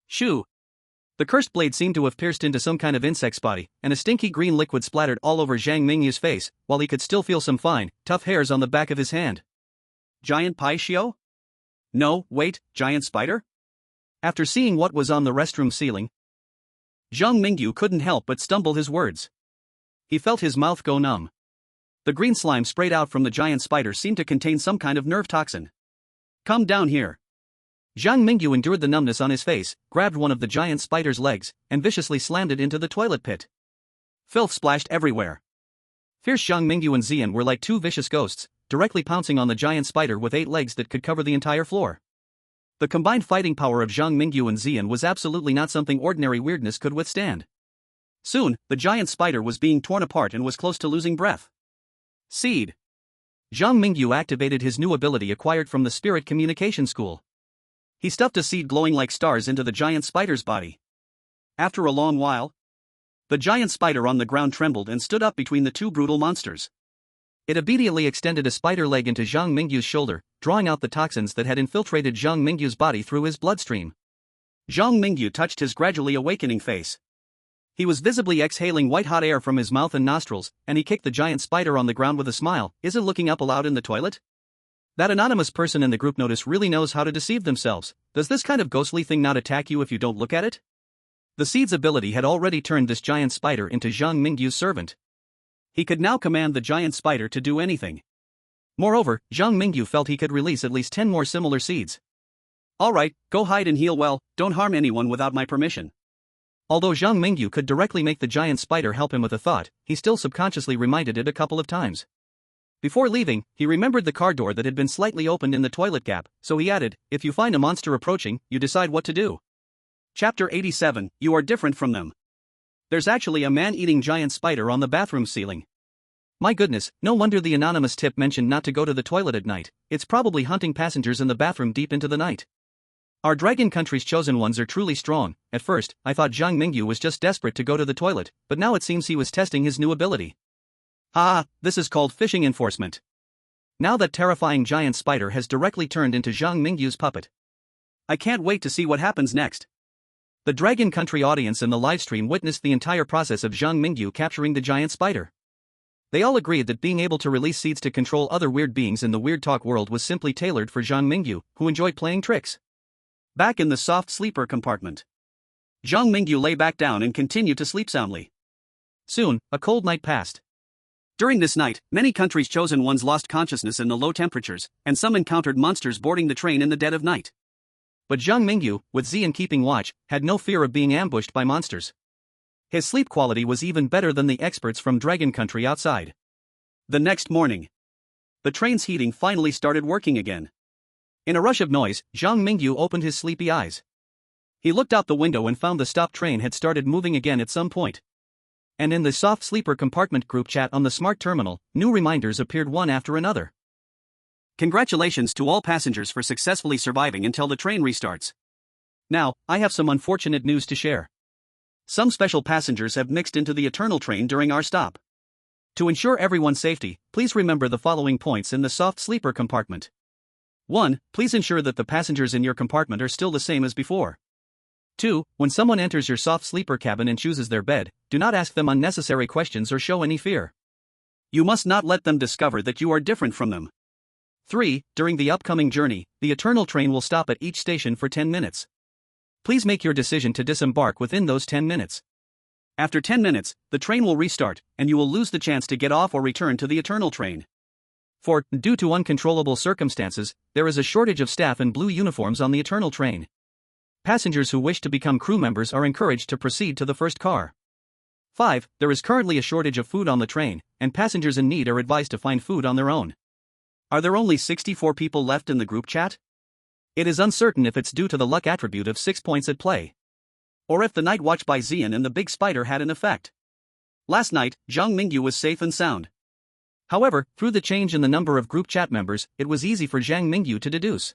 Speaker 1: Shoo! The cursed blade seemed to have pierced into some kind of insect's body, and a stinky green liquid splattered all over Zhang Mingyu's face, while he could still feel some fine, tough hairs on the back of his hand. Giant pie Shio? No, wait, giant spider? After seeing what was on the restroom ceiling, Zhang Mingyu couldn't help but stumble his words. He felt his mouth go numb. The green slime sprayed out from the giant spider seemed to contain some kind of nerve toxin. Come down here. Zhang Mingyu endured the numbness on his face, grabbed one of the giant spider's legs, and viciously slammed it into the toilet pit. Filth splashed everywhere. Fierce Zhang Mingyu and Xian were like two vicious ghosts, directly pouncing on the giant spider with 8 legs that could cover the entire floor. The combined fighting power of Zhang Mingyu and Xian was absolutely not something ordinary weirdness could withstand. Soon, the giant spider was being torn apart and was close to losing breath. Seed. Zhang Mingyu activated his new ability acquired from the Spirit Communication School. He stuffed a seed glowing like stars into the giant spider's body. After a long while, the giant spider on the ground trembled and stood up between the two brutal monsters. It immediately extended a spider leg into Zhang Mingyu's shoulder, drawing out the toxins that had infiltrated Zhang Mingyu's body through his bloodstream. Zhang Mingyu touched his gradually awakening face. He was visibly exhaling white-hot air from his mouth and nostrils, and he kicked the giant spider on the ground with a smile. Is it looking up aloud in the toilet? That anonymous person in the group notice really knows how to deceive themselves. Does this kind of ghostly thing not attack you if you don't look at it? The seed's ability had already turned this giant spider into Zhang Mingyu's servant. He could now command the giant spider to do anything. Moreover, Zhang Mingyu felt he could release at least 10 more similar seeds. Alright, go hide and heal well, don't harm anyone without my permission. Although Zhang Mingyu could directly make the giant spider help him with a thought, he still subconsciously reminded it a couple of times. Before leaving, he remembered the car door that had been slightly opened in the toilet gap, so he added, if you find a monster approaching, you decide what to do. Chapter 87, You Are Different from Them. There's actually a man-eating giant spider on the bathroom ceiling. My goodness, no wonder the anonymous tip mentioned not to go to the toilet at night. It's probably hunting passengers in the bathroom deep into the night. Our Dragon Country's chosen ones are truly strong. At first, I thought Zhang Mingyu was just desperate to go to the toilet, but now it seems he was testing his new ability. This is called fishing enforcement. Now that terrifying giant spider has directly turned into Zhang Mingyu's puppet. I can't wait to see what happens next. The Dragon Country audience in the livestream witnessed the entire process of Zhang Mingyu capturing the giant spider. They all agreed that being able to release seeds to control other weird beings in the Weird Talk world was simply tailored for Zhang Mingyu, who enjoyed playing tricks. Back in the soft sleeper compartment, Zhang Mingyu lay back down and continued to sleep soundly. Soon, a cold night passed. During this night, many countries' chosen ones lost consciousness in the low temperatures, and some encountered monsters boarding the train in the dead of night. But Zhang Mingyu, with Xian keeping watch, had no fear of being ambushed by monsters. His sleep quality was even better than the experts from Dragon Country outside. The next morning, the train's heating finally started working again. In a rush of noise, Zhang Mingyu opened his sleepy eyes. He looked out the window and found the stopped train had started moving again at some point. And in the soft sleeper compartment group chat on the smart terminal, new reminders appeared one after another. Congratulations to all passengers for successfully surviving until the train restarts. Now, I have some unfortunate news to share. Some special passengers have mixed into the Eternal train during our stop. To ensure everyone's safety, please remember the following points in the soft sleeper compartment. 1. Please ensure that the passengers in your compartment are still the same as before. 2. When someone enters your soft sleeper cabin and chooses their bed, do not ask them unnecessary questions or show any fear. You must not let them discover that you are different from them. 3. During the upcoming journey, the Eternal train will stop at each station for 10 minutes. Please make your decision to disembark within those 10 minutes. After 10 minutes, the train will restart, and you will lose the chance to get off or return to the Eternal train. 4. Due to uncontrollable circumstances, there is a shortage of staff in blue uniforms on the Eternal train. Passengers who wish to become crew members are encouraged to proceed to the first car. 5. There is currently a shortage of food on the train, and passengers in need are advised to find food on their own. Are there only 64 people left in the group chat? It is uncertain if it's due to the luck attribute of 6 points at play, or if the night watch by Xian and the big spider had an effect. Last night, Zhang Mingyu was safe and sound. However, through the change in the number of group chat members, it was easy for Zhang Mingyu to deduce.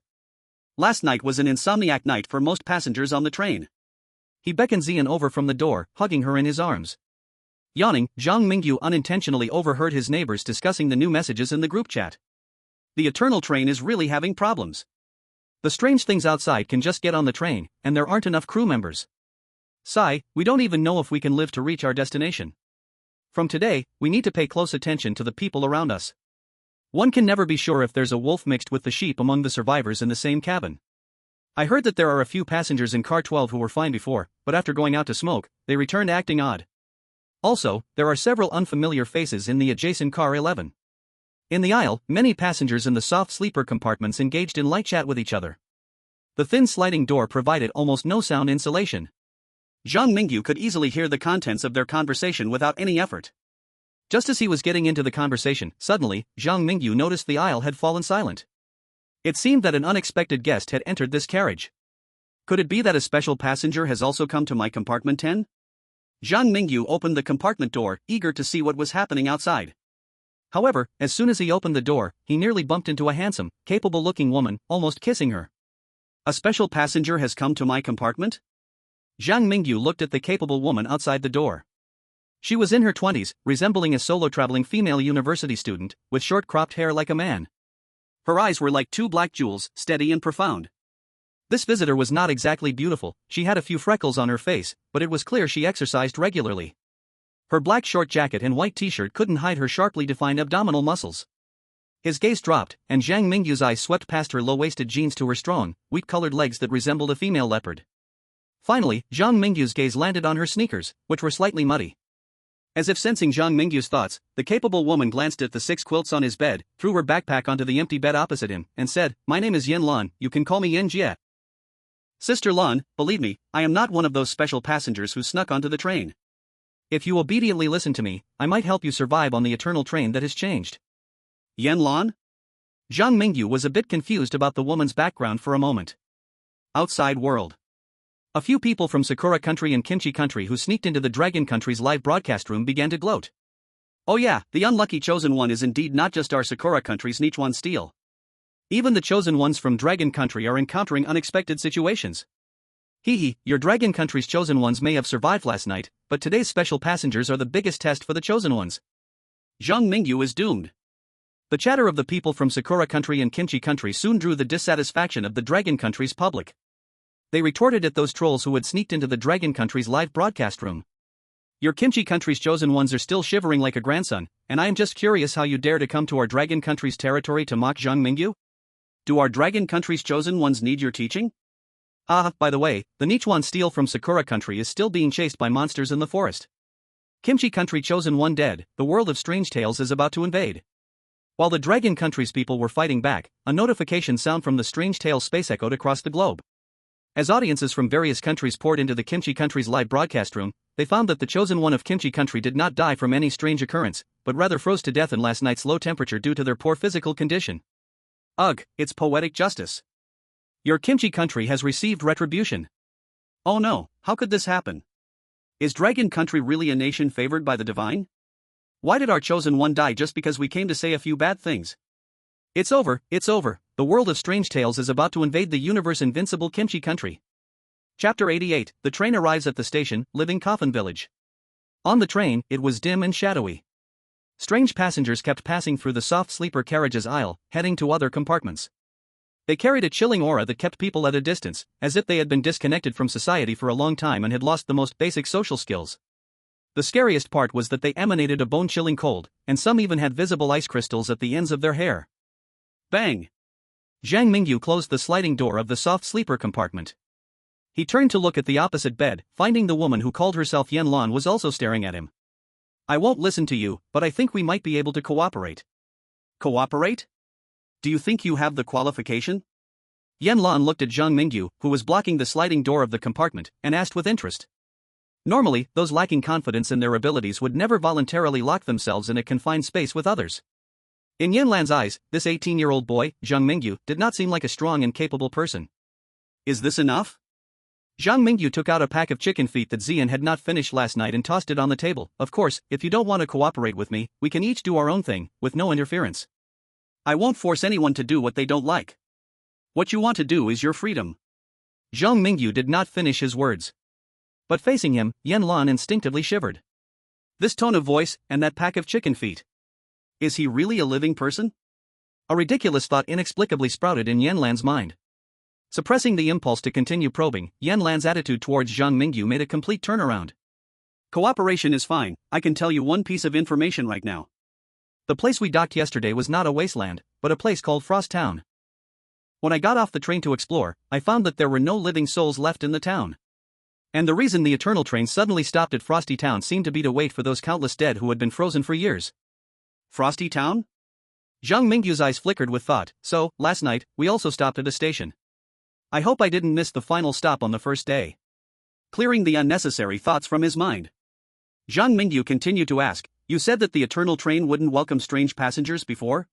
Speaker 1: Last night was an insomniac night for most passengers on the train. He beckoned Xian over from the door, hugging her in his arms. Yawning, Zhang Mingyu unintentionally overheard his neighbors discussing the new messages in the group chat. The Eternal train is really having problems. The strange things outside can just get on the train, and there aren't enough crew members. Sigh, we don't even know if we can live to reach our destination. From today, we need to pay close attention to the people around us. One can never be sure if there's a wolf mixed with the sheep among the survivors in the same cabin. I heard that there are a few passengers in car 12 who were fine before, but after going out to smoke, they returned acting odd. Also, there are several unfamiliar faces in the adjacent car 11. In the aisle, many passengers in the soft sleeper compartments engaged in light chat with each other. The thin sliding door provided almost no sound insulation. Zhang Mingyu could easily hear the contents of their conversation without any effort. Just as he was getting into the conversation, suddenly, Zhang Mingyu noticed the aisle had fallen silent. It seemed that an unexpected guest had entered this carriage. Could it be that a special passenger has also come to my compartment 10? Zhang Mingyu opened the compartment door, eager to see what was happening outside. However, as soon as he opened the door, he nearly bumped into a handsome, capable-looking woman, almost kissing her. A special passenger has come to my compartment? Zhang Mingyu looked at the capable woman outside the door. She was in her 20s, resembling a solo-traveling female university student, with short cropped hair like a man. Her eyes were like two black jewels, steady and profound. This visitor was not exactly beautiful, she had a few freckles on her face, but it was clear she exercised regularly. Her black short jacket and white t-shirt couldn't hide her sharply defined abdominal muscles. His gaze dropped, and Zhang Mingyu's eyes swept past her low-waisted jeans to her strong, wheat-colored legs that resembled a female leopard. Finally, Zhang Mingyu's gaze landed on her sneakers, which were slightly muddy. As if sensing Zhang Mingyu's thoughts, the capable woman glanced at the 6 quilts on his bed, threw her backpack onto the empty bed opposite him, and said, "My name is Yen Lan, you can call me Yen Jie." Sister Lan, believe me, I am not one of those special passengers who snuck onto the train. If you obediently listen to me, I might help you survive on the Eternal train that has changed. Yen Lan? Zhang Mingyu was a bit confused about the woman's background for a moment. Outside world. A few people from Sakura Country and Kimchi Country who sneaked into the Dragon Country's live broadcast room began to gloat. Oh yeah, the unlucky chosen one is indeed not just our Sakura Country's Nichuan steel. Even the chosen ones from Dragon Country are encountering unexpected situations. Hee, your Dragon Country's chosen ones may have survived last night, but today's special passengers are the biggest test for the chosen ones. Zhang Mingyu is doomed. The chatter of the people from Sakura Country and Kimchi Country soon drew the dissatisfaction of the Dragon Country's public. They retorted at those trolls who had sneaked into the Dragon Country's live broadcast room. Your Kimchi Country's chosen ones are still shivering like a grandson, and I am just curious how you dare to come to our Dragon Country's territory to mock Zhang Mingyu? Do our Dragon Country's chosen ones need your teaching? By the way, the Nichuan steel from Sakura Country is still being chased by monsters in the forest. Kimchi Country chosen one dead, the world of strange tales is about to invade. While the Dragon Country's people were fighting back, a notification sound from the Strange Tales space echoed across the globe. As audiences from various countries poured into the Kimchi Country's live broadcast room, they found that the chosen one of Kimchi Country did not die from any strange occurrence, but rather froze to death in last night's low temperature due to their poor physical condition. Ugh, it's poetic justice. Your Kimchi Country has received retribution. Oh no, how could this happen? Is Dragon Country really a nation favored by the divine? Why did our chosen one die just because we came to say a few bad things? It's over, it's over. The world of strange tales is about to invade the universe invincible Kimchi Country. Chapter 88, the train arrives at the station, Living Coffin Village. On the train, it was dim and shadowy. Strange passengers kept passing through the soft sleeper carriage's aisle, heading to other compartments. They carried a chilling aura that kept people at a distance, as if they had been disconnected from society for a long time and had lost the most basic social skills. The scariest part was that they emanated a bone-chilling cold, and some even had visible ice crystals at the ends of their hair. Bang! Zhang Mingyu closed the sliding door of the soft sleeper compartment. He turned to look at the opposite bed, finding the woman who called herself Yan Lan was also staring at him. I won't listen to you, but I think we might be able to cooperate. Cooperate? Do you think you have the qualification? Yan Lan looked at Zhang Mingyu, who was blocking the sliding door of the compartment, and asked with interest. Normally, those lacking confidence in their abilities would never voluntarily lock themselves in a confined space with others. In Yan Lan's eyes, this 18-year-old boy, Zhang Mingyu, did not seem like a strong and capable person. Is this enough? Zhang Mingyu took out a pack of chicken feet that Xian had not finished last night and tossed it on the table. Of course, if you don't want to cooperate with me, we can each do our own thing, with no interference. I won't force anyone to do what they don't like. What you want to do is your freedom. Zhang Mingyu did not finish his words. But facing him, Yan Lan instinctively shivered. This tone of voice, and that pack of chicken feet. Is he really a living person? A ridiculous thought inexplicably sprouted in Yan Lan's mind. Suppressing the impulse to continue probing, Yan Lan's attitude towards Zhang Mingyu made a complete turnaround. Cooperation is fine, I can tell you one piece of information right now. The place we docked yesterday was not a wasteland, but a place called Frost Town. When I got off the train to explore, I found that there were no living souls left in the town. And the reason the Eternal Train suddenly stopped at Frosty Town seemed to be to wait for those countless dead who had been frozen for years. Frosty Town? Zhang Mingyu's eyes flickered with thought. So, last night, we also stopped at a station. I hope I didn't miss the final stop on the first day. Clearing the unnecessary thoughts from his mind, Zhang Mingyu continued to ask, you said that the Eternal Train wouldn't welcome strange passengers before?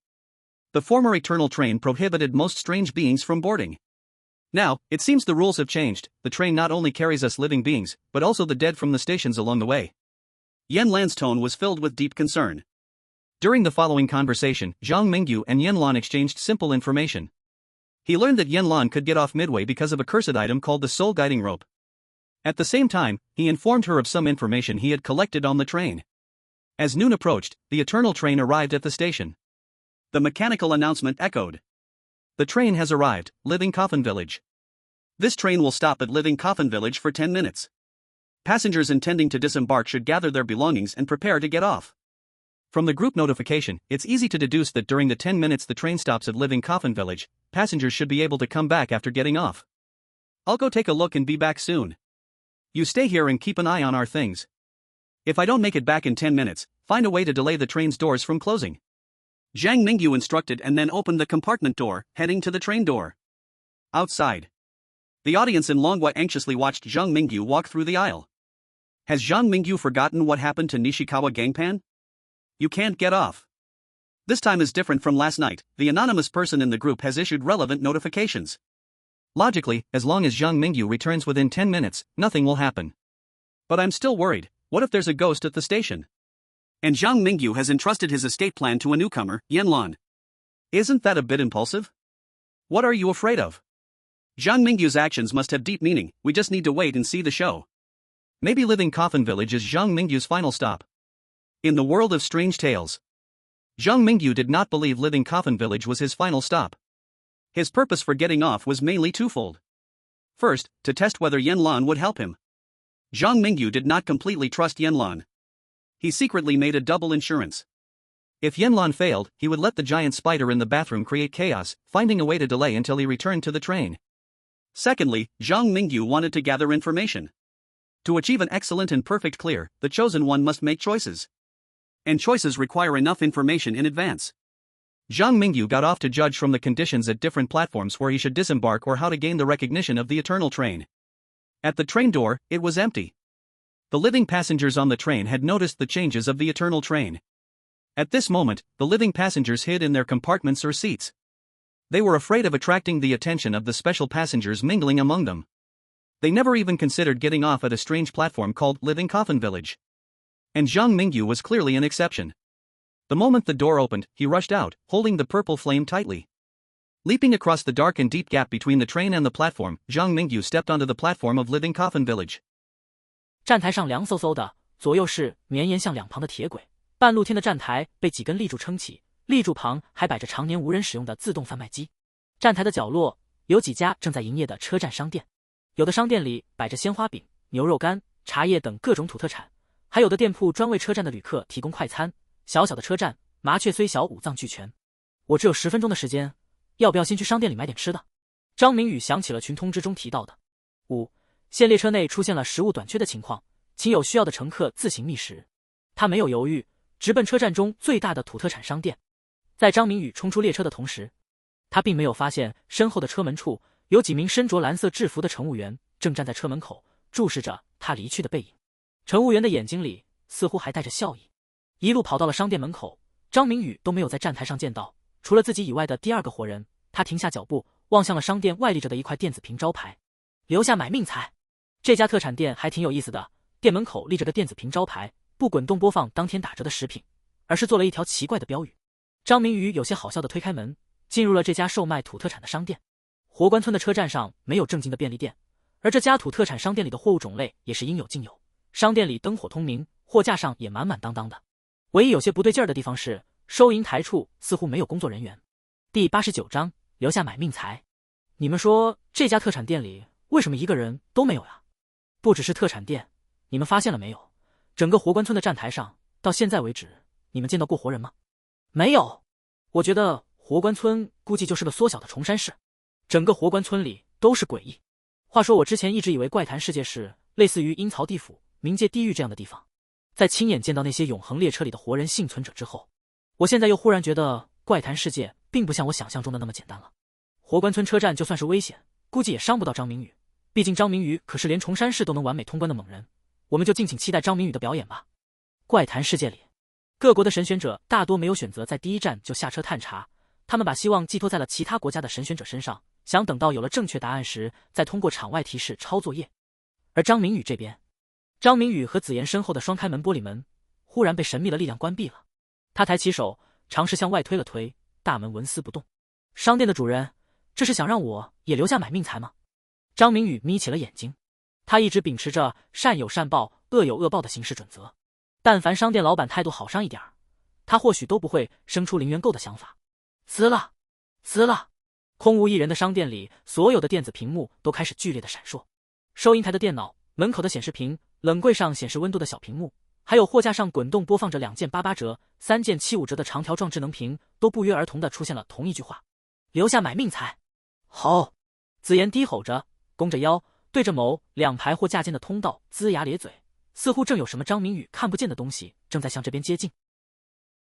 Speaker 1: The former Eternal Train prohibited most strange beings from boarding. Now, it seems the rules have changed. The train not only carries us living beings, but also the dead from the stations along the way. Yan Lan's tone was filled with deep concern. During the following conversation, Zhang Mingyu and Yan Lan exchanged simple information. He learned that Yan Lan could get off midway because of a cursed item called the soul guiding rope. At the same time, he informed her of some information he had collected on the train. As noon approached, the Eternal Train arrived at the station. The mechanical announcement echoed. The train has arrived, Living Coffin Village. This train will stop at Living Coffin Village for 10 minutes. Passengers intending to disembark should gather their belongings and prepare to get off. From the group notification, it's easy to deduce that during the 10 minutes the train stops at Living Coffin Village, passengers should be able to come back after getting off. I'll go take a look and be back soon. You stay here and keep an eye on our things. If I don't make it back in 10 minutes, find a way to delay the train's doors from closing. Zhang Mingyu instructed and then opened the compartment door, heading to the train door. Outside, the audience in Longhua anxiously watched Zhang Mingyu walk through the aisle. Has Zhang Mingyu forgotten what happened to Nishikawa Gangpan? You can't get off. This time is different from last night. The anonymous person in the group has issued relevant notifications. Logically, as long as Zhang Mingyu returns within 10 minutes, nothing will happen. But I'm still worried. What if there's a ghost at the station? And Zhang Mingyu has entrusted his escape plan to a newcomer, Yan Lan. Isn't that a bit impulsive? What are you afraid of? Zhang Mingyu's actions must have deep meaning. We just need to wait and see the show. Maybe Living Coffin Village is Zhang Mingyu's final stop. In the world of strange tales, Zhang Mingyu did not believe Living Coffin Village was his final stop. His purpose for getting off was mainly twofold. First, to test whether Yan Lan would help him. Zhang Mingyu did not completely trust Yan Lan. He secretly made a double insurance. If Yan Lan failed, he would let the giant spider in the bathroom create chaos, finding a way to delay until he returned to the train. Secondly, Zhang Mingyu wanted to gather information. To achieve an excellent and perfect clear, the chosen one must make choices. And choices require enough information in advance. Zhang Mingyu got off to judge from the conditions at different platforms where he should disembark or how to gain the recognition of the Eternal Train. At the train door, it was empty. The living passengers on the train had noticed the changes of the Eternal Train. At this moment, the living passengers hid in their compartments or seats. They were afraid of attracting the attention of the special passengers mingling among them. They never even considered getting off at a strange platform called Living Coffin Village. And Zhang Mingyu was clearly an exception. The moment the door opened, he rushed out, holding the purple flame tightly. Leaping across the dark and deep gap between the train and the platform, Zhang Mingyu stepped onto the platform of Living Coffin Village.
Speaker 2: 站台上凉飕飕的，左右是绵延向两旁的铁轨，半露天的站台被几根立柱撑起，立柱旁还摆着常年无人使用的自动贩卖机。站台的角落有几家正在营业的车站商店，有的商店里摆着鲜花饼、牛肉干、茶叶等各种土特产，还有的店铺专为车站的旅客提供快餐。小小的车站，麻雀虽小，五脏俱全。我只有10分钟的时间，要不要先去商店里买点吃的？张明宇想起了群通知中提到的5现列车内出现了食物短缺的情况，请有需要的乘客自行觅食。他没有犹豫，直奔车站中最大的土特产商店。在张明宇冲出列车的同时，他并没有发现身后的车门处有几名身着蓝色制服的乘务员正站在车门口，注视着他离去的背影。乘务员的眼睛里似乎还带着笑意。一路跑到了商店门口，张明宇都没有在站台上见到除了自己以外的第二个活人。他停下脚步，望向了商店外立着的一块电子屏招牌，留下买命财。这家特产店还挺有意思的，店门口立着的电子屏招牌不滚动播放当天打折的食品，而是做了一条奇怪的标语。张明宇有些好笑地推开门，进入了这家售卖土特产的商店。活关村的车站上没有正经的便利店，而这家土特产商店里的货物种类也是应有尽有。商店里灯火通明，货架上也满满当当的。唯一有些不对劲儿的地方是，收银台处似乎没有工作人员。第89章，留下买命财。你们说这家特产店里为什么一个人都没有呀？不只是特产店，你们发现了没有？整个活关村的站台上，到现在为止，你们见到过活人吗？没有。我觉得活关村估计就是个缩小的崇山市，整个活关村里都是诡异。话说我之前一直以为怪谈世界是类似于阴曹地府、冥界地狱这样的地方，在亲眼见到那些永恒列车里的活人幸存者之后，我现在又忽然觉得怪谈世界并不像我想象中的那么简单了。活关村车站就算是危险，估计也伤不到张明宇，毕竟张明宇可是连崇山市都能完美通关的猛人。我们就敬请期待张明宇的表演吧。怪谈世界里，各国的神选者大多没有选择在第一站就下车探查，他们把希望寄托在了其他国家的神选者身上，想等到有了正确答案时再通过场外提示抄作业。而张明宇这边，张明宇和紫妍身后的双开门玻璃门忽然被神秘的力量关闭了。他抬起手尝试向外推了推，大门纹丝不动。商店的主人，这是想让我也留下买命财吗？张明宇眯起了眼睛。他一直秉持着善有善报恶有恶报的行事准则，但凡商店老板态度好上一点，他或许都不会生出零元购的想法。滋啦滋啦，空无一人的商店里，所有的电子屏幕都开始剧烈的闪烁。收银台的电脑、门口的显示屏、冷柜上显示温度的小屏幕，还有货架上滚动播放着2件88折、3件75折的长条状智能屏，都不约而同地出现了同一句话：留下买命财。吼！紫妍低吼着，弓着腰，对着某2排货架间的通道龇牙咧嘴，似乎正有什么张明宇看不见的东西正在向这边接近。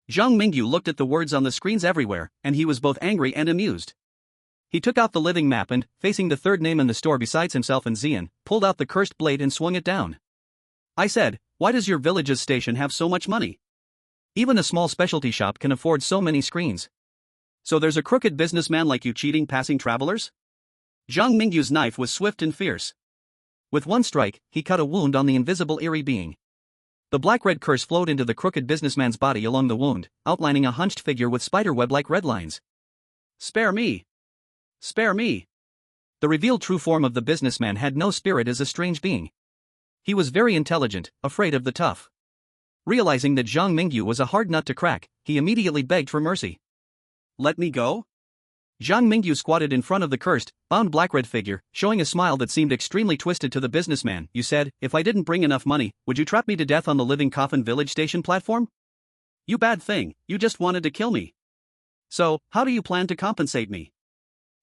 Speaker 1: Zhang Mingyu looked at the words on the screens everywhere, and he was both angry and amused. He took out the living map and, facing the third name in the store besides himself and Xian, pulled out the cursed blade and swung it down. I said, why does your village's station have so much money? Even a small specialty shop can afford so many screens. So there's a crooked businessman like you cheating passing travelers? Zhang Mingyu's knife was swift and fierce. With one strike, he cut a wound on the invisible eerie being. The black-red curse flowed into the crooked businessman's body along the wound, outlining a hunched figure with spiderweb-like red lines. Spare me! Spare me! The revealed true form of the businessman had no spirit as a strange being. He was very intelligent, afraid of the tough. Realizing that Zhang Mingyu was a hard nut to crack, he immediately begged for mercy. Let me go? Zhang Mingyu squatted in front of the cursed, bound black-red figure, showing a smile that seemed extremely twisted to the businessman. You said, if I didn't bring enough money, would you trap me to death on the Living Coffin Village station platform? You bad thing, you just wanted to kill me. So, how do you plan to compensate me?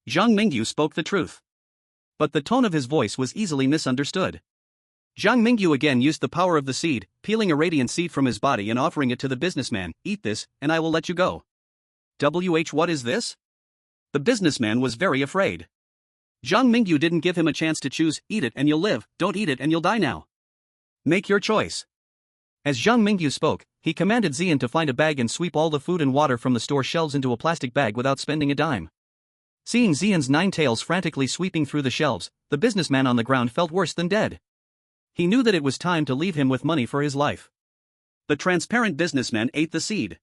Speaker 1: Zhang Mingyu spoke the truth. But the tone of his voice was easily misunderstood. Zhang Mingyu again used the power of the seed, peeling a radiant seed from his body and offering it to the businessman. Eat this, and I will let you go. What is this? The businessman was very afraid. Zhang Mingyu didn't give him a chance to choose, eat it and you'll live, don't eat it and you'll die now. Make your choice. As Zhang Mingyu spoke, he commanded Xian to find a bag and sweep all the food and water from the store shelves into a plastic bag without spending a dime. Seeing Xian's 9 tails frantically sweeping through the shelves, the businessman on the ground felt worse than dead. He knew that it was time to leave him with money for his life. The transparent businessman ate the seed.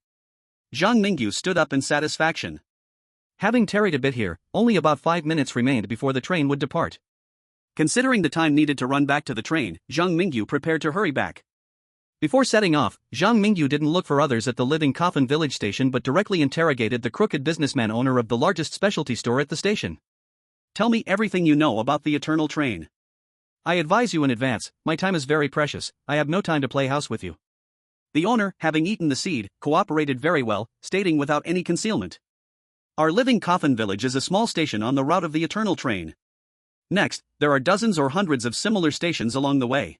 Speaker 1: Zhang Mingyu stood up in satisfaction. Having tarried a bit here, only about 5 minutes remained before the train would depart. Considering the time needed to run back to the train, Zhang Mingyu prepared to hurry back. Before setting off, Zhang Mingyu didn't look for others at the Living Coffin village station but directly interrogated the crooked businessman owner of the largest specialty store at the station. Tell me everything you know about the eternal train. I advise you in advance, my time is very precious, I have no time to play house with you. The owner, having eaten the seed, cooperated very well, stating without any concealment. Our Living Coffin village is a small station on the route of the eternal train. Next, there are dozens or hundreds of similar stations along the way.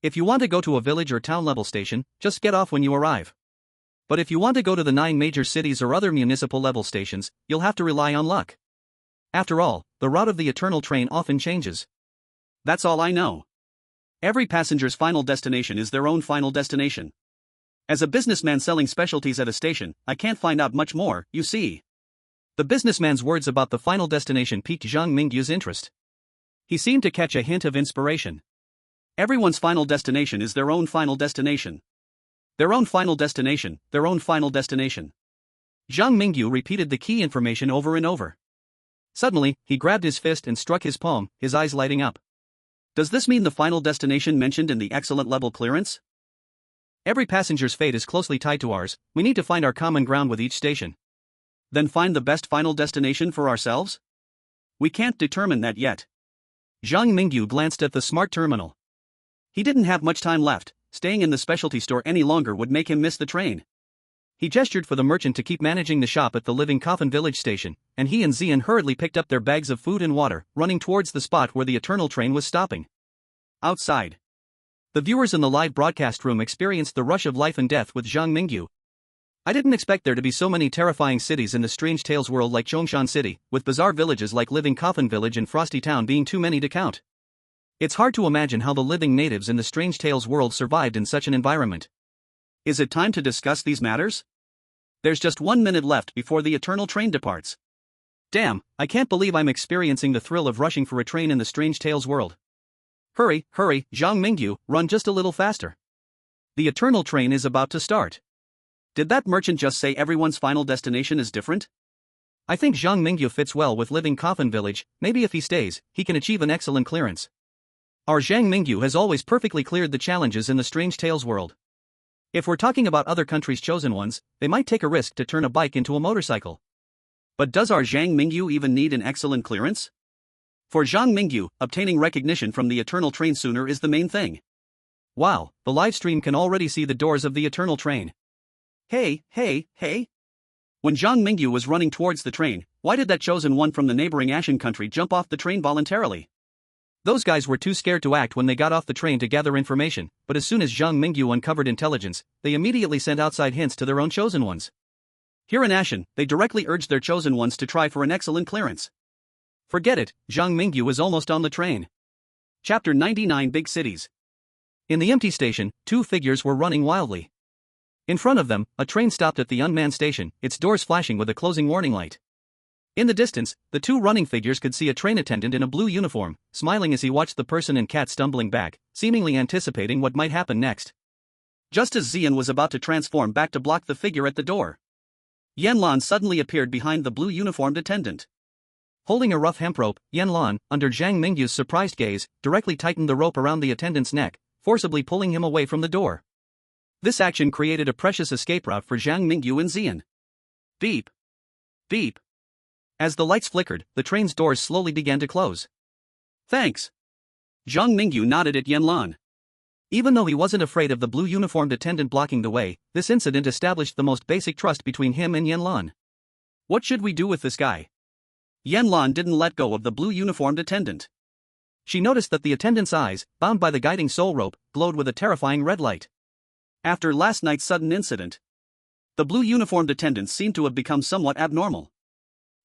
Speaker 1: If you want to go to a village or town level station, just get off when you arrive. But if you want to go to the 9 major cities or other municipal level stations, you'll have to rely on luck. After all, the route of the eternal train often changes. That's all I know. Every passenger's final destination is their own final destination. As a businessman selling specialties at a station, I can't find out much more, you see. The businessman's words about the final destination piqued Zhang Mingyu's interest. He seemed to catch a hint of inspiration. Everyone's final destination is their own final destination. Their own final destination, their own final destination. Zhang Mingyu repeated the key information over and over. Suddenly, he grabbed his fist and struck his palm, his eyes lighting up. Does this mean the final destination mentioned in the excellent level clearance? Every passenger's fate is closely tied to ours, we need to find our common ground with each station. Then find the best final destination for ourselves? We can't determine that yet. Zhang Mingyu glanced at the smart terminal. He didn't have much time left, staying in the specialty store any longer would make him miss the train. He gestured for the merchant to keep managing the shop at the Living Coffin village station, and he and Xian hurriedly picked up their bags of food and water, running towards the spot where the eternal train was stopping. Outside, the viewers in the live broadcast room experienced the rush of life and death with Zhang Mingyu. I didn't expect there to be so many terrifying cities in the Strange Tales world like Chongshan City, with bizarre villages like Living Coffin Village and Frosty Town being too many to count. It's hard to imagine how the living natives in the Strange Tales world survived in such an environment. Is it time to discuss these matters? There's just 1 minute left before the eternal train departs. Damn, I can't believe I'm experiencing the thrill of rushing for a train in the Strange Tales world. Hurry, hurry, Zhang Mingyu, run just a little faster. The eternal train is about to start. Did that merchant just say everyone's final destination is different? I think Zhang Mingyu fits well with Living Coffin Village, maybe if he stays, he can achieve an excellent clearance. Our Zhang Mingyu has always perfectly cleared the challenges in the Strange Tales world. If we're talking about other countries' chosen ones, they might take a risk to turn a bike into a motorcycle. But does our Zhang Mingyu even need an excellent clearance? For Zhang Mingyu, obtaining recognition from the eternal train sooner is the main thing. Wow, the live stream can already see the doors of the eternal train. Hey, hey, hey! When Zhang Mingyu was running towards the train, why did that chosen one from the neighboring Ashan country jump off the train voluntarily? Those guys were too scared to act when they got off the train to gather information, but as soon as Zhang Mingyu uncovered intelligence, they immediately sent outside hints to their own chosen ones. Here in Ashan, they directly urged their chosen ones to try for an excellent clearance. Forget it, Zhang Mingyu is almost on the train. Chapter 99 Big Cities. In the empty station, 2 figures were running wildly. In front of them, a train stopped at the unmanned station, its doors flashing with a closing warning light. In the distance, the 2 running figures could see a train attendant in a blue uniform, smiling as he watched the person and cat stumbling back, seemingly anticipating what might happen next. Just as Xian was about to transform back to block the figure at the door, Yanlan suddenly appeared behind the blue uniformed attendant. Holding a rough hemp rope, Yanlan, under Zhang Mingyu's surprised gaze, directly tightened the rope around the attendant's neck, forcibly pulling him away from the door. This action created a precious escape route for Zhang Mingyu and Xian. Beep. Beep. As the lights flickered, the train's doors slowly began to close. Thanks. Zhang Mingyu nodded at Yanlan. Even though he wasn't afraid of the blue uniformed attendant blocking the way, this incident established the most basic trust between him and Yanlan. What should we do with this guy? Yanlan didn't let go of the blue uniformed attendant. She noticed that the attendant's eyes, bound by the guiding soul rope, glowed with a terrifying red light. After last night's sudden incident, the blue uniformed attendant seemed to have become somewhat abnormal.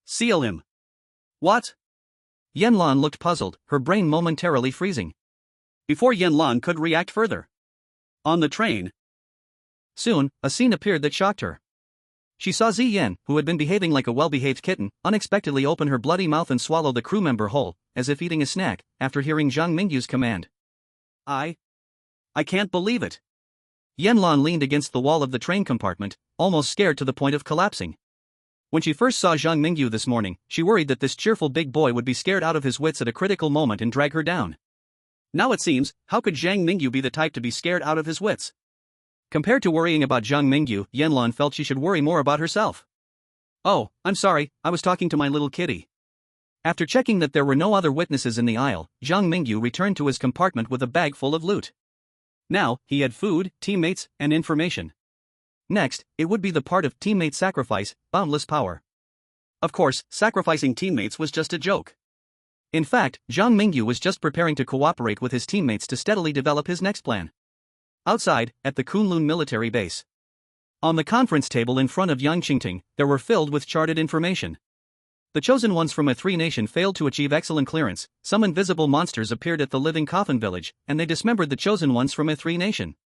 Speaker 1: Seal him. What? Yanlan looked puzzled, her brain momentarily freezing. Before Yanlan could react further. On the train. Soon, a scene appeared that shocked her. She saw Ziyan, who had been behaving like a well-behaved kitten, unexpectedly open her bloody mouth and swallow the crew member whole, as if eating a snack, after hearing Zhang Mingyu's command. I can't believe it. Yanlan leaned against the wall of the train compartment, almost scared to the point of collapsing. When she first saw Zhang Mingyu this morning, she worried that this cheerful big boy would be scared out of his wits at a critical moment and drag her down. Now it seems, how could Zhang Mingyu be the type to be scared out of his wits? Compared to worrying about Zhang Mingyu, Yanlan felt she should worry more about herself. Oh, I'm sorry, I was talking to my little kitty. After checking that there were no other witnesses in the aisle, Zhang Mingyu returned to his compartment with a bag full of loot. Now, he had food, teammates, and information. Next, it would be the part of teammate sacrifice, boundless power. Of course, sacrificing teammates was just a joke. In fact, Zhang Mingyu was just preparing to cooperate with his teammates to steadily develop his next plan. Outside, at the Kunlun military base. On the conference table in front of Yang Qingting, there were filled with charted information. The chosen ones from A3 nation failed to achieve excellent clearance, some invisible monsters appeared at the living coffin village, and they dismembered the chosen ones from A3 nation.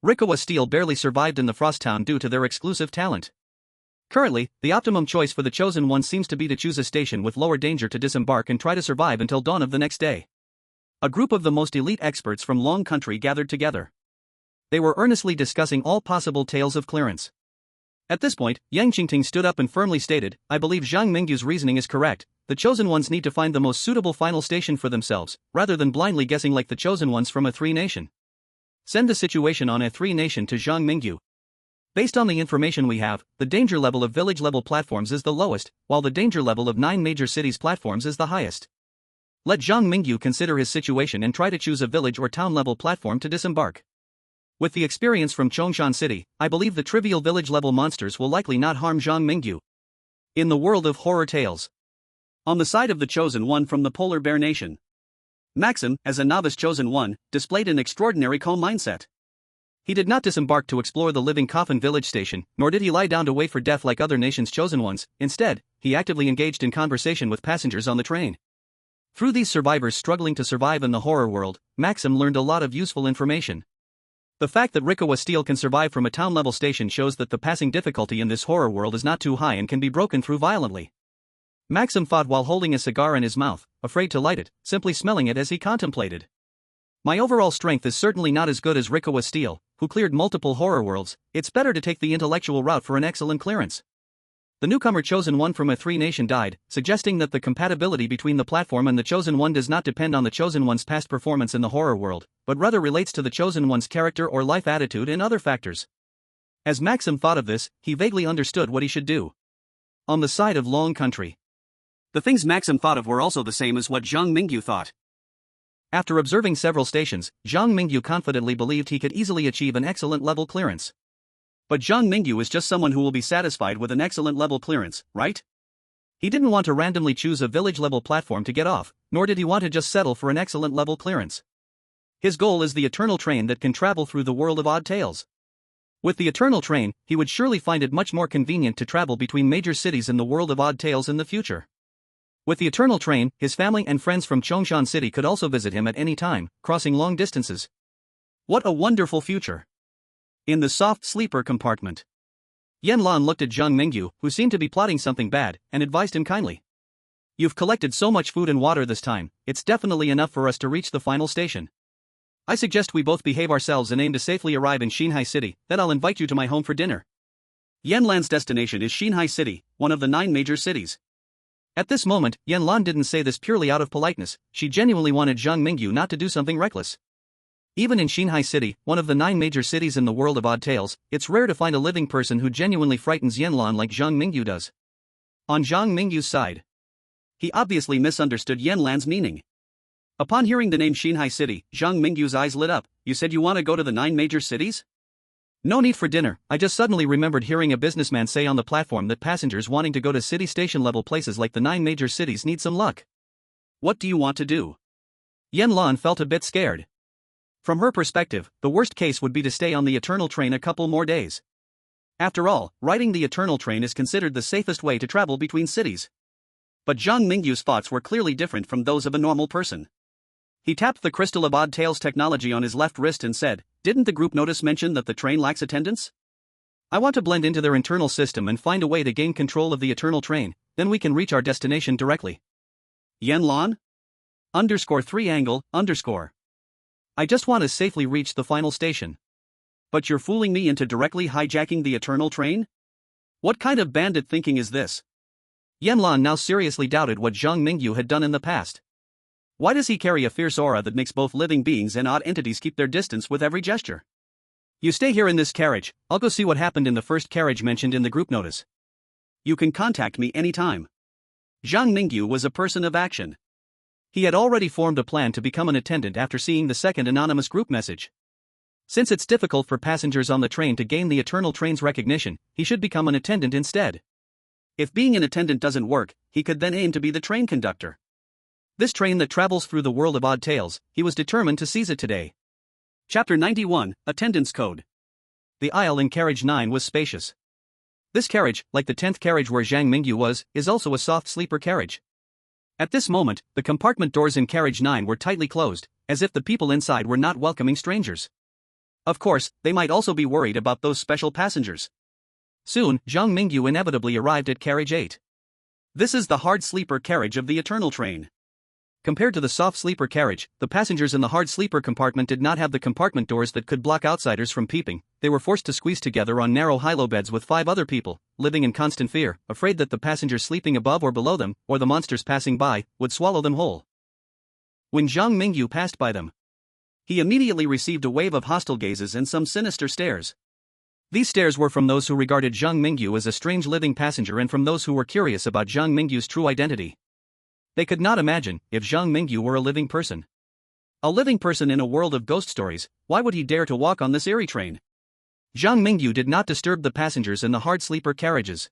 Speaker 1: Rikawa Steel barely survived in the Frost Town due to their exclusive talent. Currently, the optimum choice for the chosen one seems to be to choose a station with lower danger to disembark and try to survive until dawn of the next day. A group of the most elite experts from Long Country gathered together. They were earnestly discussing all possible tales of clearance. At this point, Yang Qingting stood up and firmly stated, I believe Zhang Mingyu's reasoning is correct. The chosen ones need to find the most suitable final station for themselves, rather than blindly guessing like the chosen ones from A3 nation. Send the situation on A3 nation to Zhang Mingyu. Based on the information we have, the danger level of village-level platforms is the lowest, while the danger level of 9 major cities platforms is the highest. Let Zhang Mingyu consider his situation and try to choose a village or town-level platform to disembark. With the experience from Chongshan City, I believe the trivial village-level monsters will likely not harm Zhang Mingyu. In the world of horror tales. On the side of the chosen one from the Polar Bear Nation, Maxim, as a novice chosen one, displayed an extraordinary calm mindset. He did not disembark to explore the living coffin village station, nor did he lie down to wait for death like other nations' chosen ones. Instead, he actively engaged in conversation with passengers on the train. Through these survivors struggling to survive in the horror world, Maxim learned a lot of useful information. The fact that Rikawa Steel can survive from a town-level station shows that the passing difficulty in this horror world is not too high and can be broken through violently. Maxim fought while holding a cigar in his mouth, afraid to light it, simply smelling it as he contemplated. My overall strength is certainly not as good as Rikawa Steel, who cleared multiple horror worlds. It's better to take the intellectual route for an excellent clearance. The newcomer chosen one from A3 nation died, suggesting that the compatibility between the platform and the chosen one does not depend on the chosen one's past performance in the horror world, but rather relates to the chosen one's character or life attitude and other factors. As Maxim thought of this, he vaguely understood what he should do. On the side of Long Country, the things Maxim thought of were also the same as what Zhang Mingyu thought. After observing several stations, Zhang Mingyu confidently believed he could easily achieve an excellent level clearance. But Zhang Mingyu is just someone who will be satisfied with an excellent level clearance, right? He didn't want to randomly choose a village-level platform to get off, nor did he want to just settle for an excellent level clearance. His goal is the eternal train that can travel through the world of odd tales. With the eternal train, he would surely find it much more convenient to travel between major cities in the world of odd tales in the future. With the eternal train, his family and friends from Chongshan City could also visit him at any time, crossing long distances. What a wonderful future! In the soft sleeper compartment, Yanlan looked at Zhang Mingyu, who seemed to be plotting something bad, and advised him kindly. You've collected so much food and water this time, it's definitely enough for us to reach the final station. I suggest we both behave ourselves and aim to safely arrive in Xinhai City, then I'll invite you to my home for dinner. Yanlan's destination is Xinhai City, one of the 9 major cities. At this moment, Yanlan didn't say this purely out of politeness, she genuinely wanted Zhang Mingyu not to do something reckless. Even in Xinhai City, one of the 9 major cities in the world of odd tales, it's rare to find a living person who genuinely frightens Yanlan like Zhang Mingyu does. On Zhang Mingyu's side, he obviously misunderstood Yanlan's meaning. Upon hearing the name Xinhai City, Zhang Mingyu's eyes lit up. You said you want to go to the 9 major cities? No need for dinner, I just suddenly remembered hearing a businessman say on the platform that passengers wanting to go to city station level places like the 9 major cities need some luck. What do you want to do? Yanlan felt a bit scared. From her perspective, the worst case would be to stay on the Eternal Train a couple more days. After all, riding the Eternal Train is considered the safest way to travel between cities. But Zhang Mingyu's thoughts were clearly different from those of a normal person. He tapped the crystal of Odd Tales technology on his left wrist and said, "Didn't the group notice mention that the train lacks attendance? I want to blend into their internal system and find a way to gain control of the eternal train, then we can reach our destination directly. Yanlan? _3 angle, _. I just want to safely reach the final station. But you're fooling me into directly hijacking the eternal train? What kind of bandit thinking is this? Yanlan now seriously doubted what Zhang Mingyu had done in the past. Why does he carry a fierce aura that makes both living beings and odd entities keep their distance with every gesture? You stay here in this carriage, I'll go see what happened in the first carriage mentioned in the group notice. You can contact me anytime. Zhang Mingyu was a person of action. He had already formed a plan to become an attendant after seeing the second anonymous group message. Since it's difficult for passengers on the train to gain the eternal train's recognition, he should become an attendant instead. If being an attendant doesn't work, he could then aim to be the train conductor. This train that travels through the world of odd tales, he was determined to seize it today. Chapter 91, Attendance Code. The aisle in Carriage 9 was spacious. This carriage, like the 10th carriage where Zhang Mingyu was, is also a soft sleeper carriage. At this moment, the compartment doors in Carriage 9 were tightly closed, as if the people inside were not welcoming strangers. Of course, they might also be worried about those special passengers. Soon, Zhang Mingyu inevitably arrived at Carriage 8. This is the hard sleeper carriage of the Eternal Train. Compared to the soft sleeper carriage, the passengers in the hard sleeper compartment did not have the compartment doors that could block outsiders from peeping. They were forced to squeeze together on narrow high-low beds with 5 other people, living in constant fear, afraid that the passengers sleeping above or below them, or the monsters passing by, would swallow them whole. When Zhang Mingyu passed by them, he immediately received a wave of hostile gazes and some sinister stares. These stares were from those who regarded Zhang Mingyu as a strange living passenger and from those who were curious about Zhang Mingyu's true identity. They could not imagine if Zhang Mingyu were a living person. A living person in a world of ghost stories, why would he dare to walk on this eerie train? Zhang Mingyu did not disturb the passengers in the hard sleeper carriages.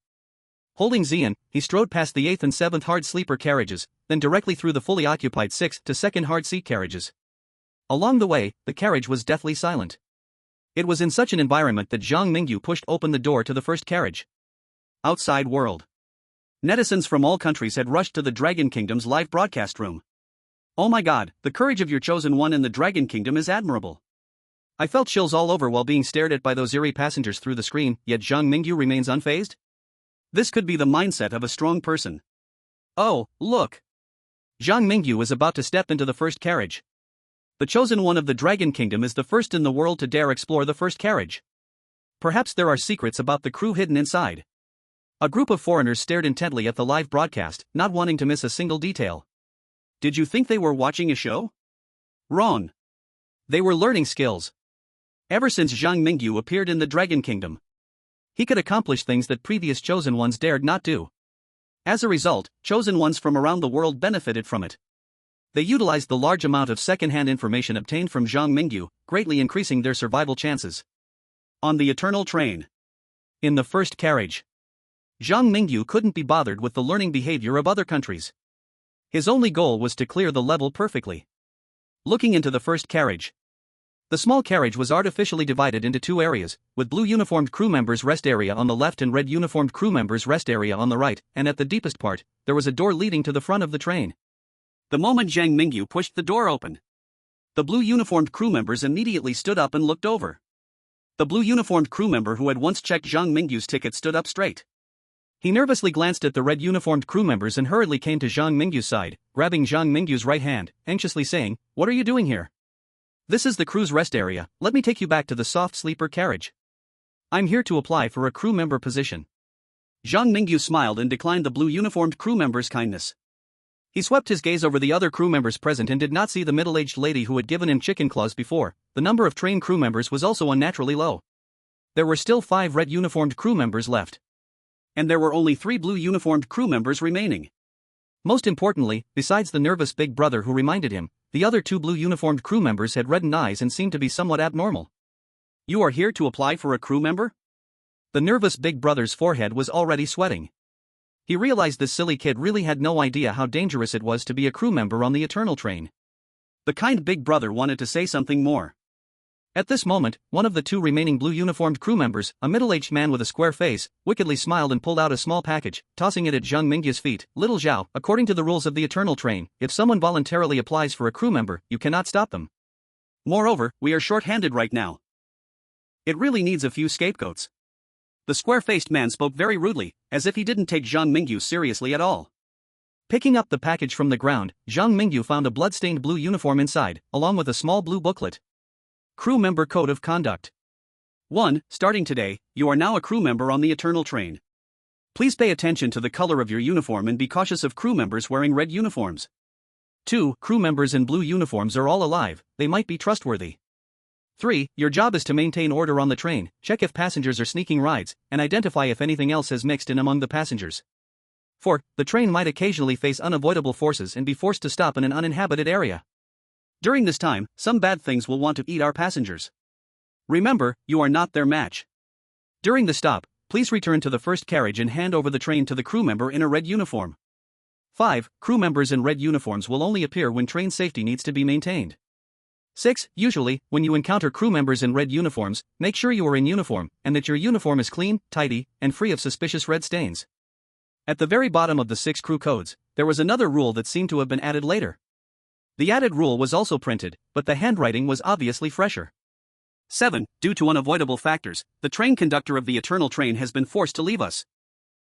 Speaker 1: Holding Xian, he strode past the 8th and 7th hard sleeper carriages, then directly through the fully occupied 6th to 2nd hard seat carriages. Along the way, the carriage was deathly silent. It was in such an environment that Zhang Mingyu pushed open the door to the first carriage. Outside world. Netizens from all countries had rushed to the Dragon Kingdom's live broadcast room. Oh my god, the courage of your chosen one in the Dragon Kingdom is admirable. I felt chills all over while being stared at by those eerie passengers through the screen, yet Zhang Mingyu remains unfazed? This could be the mindset of a strong person. Oh, look! Zhang Mingyu is about to step into the first carriage. The chosen one of the Dragon Kingdom is the first in the world to dare explore the first carriage. Perhaps there are secrets about the crew hidden inside. A group of foreigners stared intently at the live broadcast, not wanting to miss a single detail. Did you think they were watching a show? Wrong. They were learning skills. Ever since Zhang Mingyu appeared in the Dragon Kingdom, he could accomplish things that previous chosen ones dared not do. As a result, chosen ones from around the world benefited from it. They utilized the large amount of second-hand information obtained from Zhang Mingyu, greatly increasing their survival chances. On the Eternal Train. In the first carriage, Zhang Mingyu couldn't be bothered with the learning behavior of other countries. His only goal was to clear the level perfectly. Looking into the first carriage. The small carriage was artificially divided into 2 areas, with blue uniformed crew members' rest area on the left and red uniformed crew members' rest area on the right, and at the deepest part, there was a door leading to the front of the train. The moment Zhang Mingyu pushed the door open, the blue uniformed crew members immediately stood up and looked over. The blue uniformed crew member who had once checked Zhang Mingyu's ticket stood up straight. He nervously glanced at the red uniformed crew members and hurriedly came to Zhang Mingyu's side, grabbing Zhang Mingyu's right hand, anxiously saying, "What are you doing here? This is the crew's rest area, let me take you back to the soft sleeper carriage. I'm here to apply for a crew member position." Zhang Mingyu smiled and declined the blue uniformed crew member's kindness. He swept his gaze over the other crew members present and did not see the middle-aged lady who had given him chicken claws before. The number of trained crew members was also unnaturally low. There were still 5 red uniformed crew members left. And there were only 3 blue uniformed crew members remaining. Most importantly, besides the nervous big brother who reminded him, the other 2 blue uniformed crew members had reddened eyes and seemed to be somewhat abnormal. You are here to apply for a crew member? The nervous big brother's forehead was already sweating. He realized this silly kid really had no idea how dangerous it was to be a crew member on the Eternal Train. The kind big brother wanted to say something more. At this moment, one of the 2 remaining blue uniformed crew members, a middle-aged man with a square face, wickedly smiled and pulled out a small package, tossing it at Zhang Mingyu's feet. "Little Zhao, according to the rules of the Eternal Train, if someone voluntarily applies for a crew member, you cannot stop them. Moreover, we are short-handed right now. It really needs a few scapegoats. The square-faced man spoke very rudely, as if he didn't take Zhang Mingyu seriously at all. Picking up the package from the ground, Zhang Mingyu found a blood-stained blue uniform inside, along with a small blue booklet. Crew Member Code of Conduct. 1. Starting today, you are now a crew member on the Eternal Train. Please pay attention to the color of your uniform and be cautious of crew members wearing red uniforms. 2. Crew members in blue uniforms are all alive, they might be trustworthy. 3. Your job is to maintain order on the train, check if passengers are sneaking rides, and identify if anything else has mixed in among the passengers. 4. The train might occasionally face unavoidable forces and be forced to stop in an uninhabited area. During this time, some bad things will want to eat our passengers. Remember, you are not their match. During the stop, please return to the first carriage and hand over the train to the crew member in a red uniform. 5. Crew members in red uniforms will only appear when train safety needs to be maintained. 6. Usually, when you encounter crew members in red uniforms, make sure you are in uniform, and that your uniform is clean, tidy, and free of suspicious red stains. At the very bottom of the 6 crew codes, there was another rule that seemed to have been added later. The added rule was also printed, but the handwriting was obviously fresher. 7. Due to unavoidable factors, the train conductor of the Eternal Train has been forced to leave us.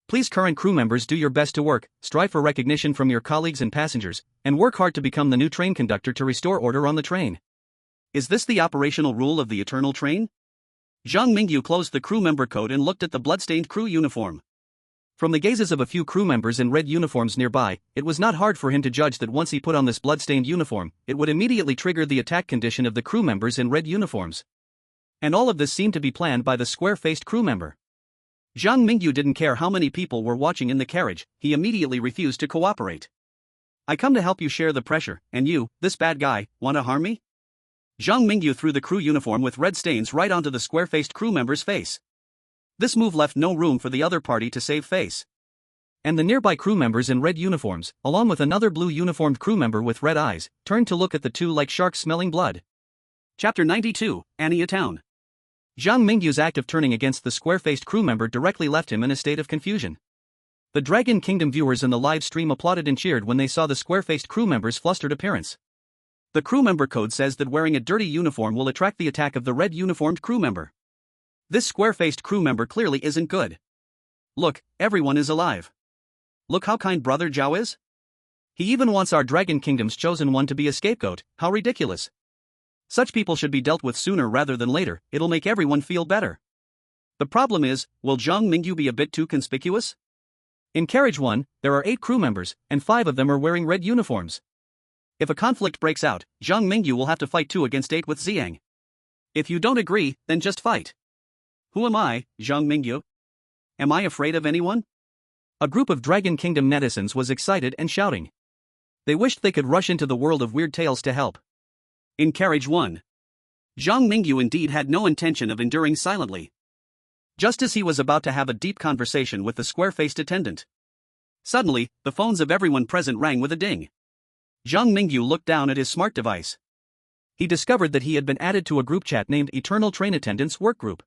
Speaker 1: Please, current crew members, do your best to work, strive for recognition from your colleagues and passengers, and work hard to become the new train conductor to restore order on the train. Is this the operational rule of the Eternal Train? Zhang Mingyu closed the crew member code and looked at the bloodstained crew uniform. From the gazes of a few crew members in red uniforms nearby, it was not hard for him to judge that once he put on this bloodstained uniform, it would immediately trigger the attack condition of the crew members in red uniforms. And all of this seemed to be planned by the square-faced crew member. Zhang Mingyu didn't care how many people were watching in the carriage, he immediately refused to cooperate. I come to help you share the pressure, and you, this bad guy, want to harm me? Zhang Mingyu threw the crew uniform with red stains right onto the square-faced crew member's face. This move left no room for the other party to save face. And the nearby crew members in red uniforms, along with another blue uniformed crew member with red eyes, turned to look at the two like sharks smelling blood. Chapter 92, Anya Town. Zhang Mingyu's act of turning against the square-faced crew member directly left him in a state of confusion. The Dragon Kingdom viewers in the live stream applauded and cheered when they saw the square-faced crew member's flustered appearance. The crew member code says that wearing a dirty uniform will attract the attack of the red uniformed crew member. This square-faced crew member clearly isn't good. Look, everyone is alive. Look how kind Brother Zhao is. He even wants our Dragon Kingdom's chosen one to be a scapegoat, how ridiculous. Such people should be dealt with sooner rather than later, it'll make everyone feel better. The problem is, will Zhang Mingyu be a bit too conspicuous? In Carriage 1, there are 8 crew members, and 5 of them are wearing red uniforms. If a conflict breaks out, Zhang Mingyu will have to fight 2 against 8 with Xiang. If you don't agree, then just fight. Who am I, Zhang Mingyu? Am I afraid of anyone? A group of Dragon Kingdom netizens was excited and shouting. They wished they could rush into the world of weird tales to help. In Carriage 1, Zhang Mingyu indeed had no intention of enduring silently. Just as he was about to have a deep conversation with the square-faced attendant, suddenly, the phones of everyone present rang with a ding. Zhang Mingyu looked down at his smart device. He discovered that he had been added to a group chat named Eternal Train Attendants Work Group.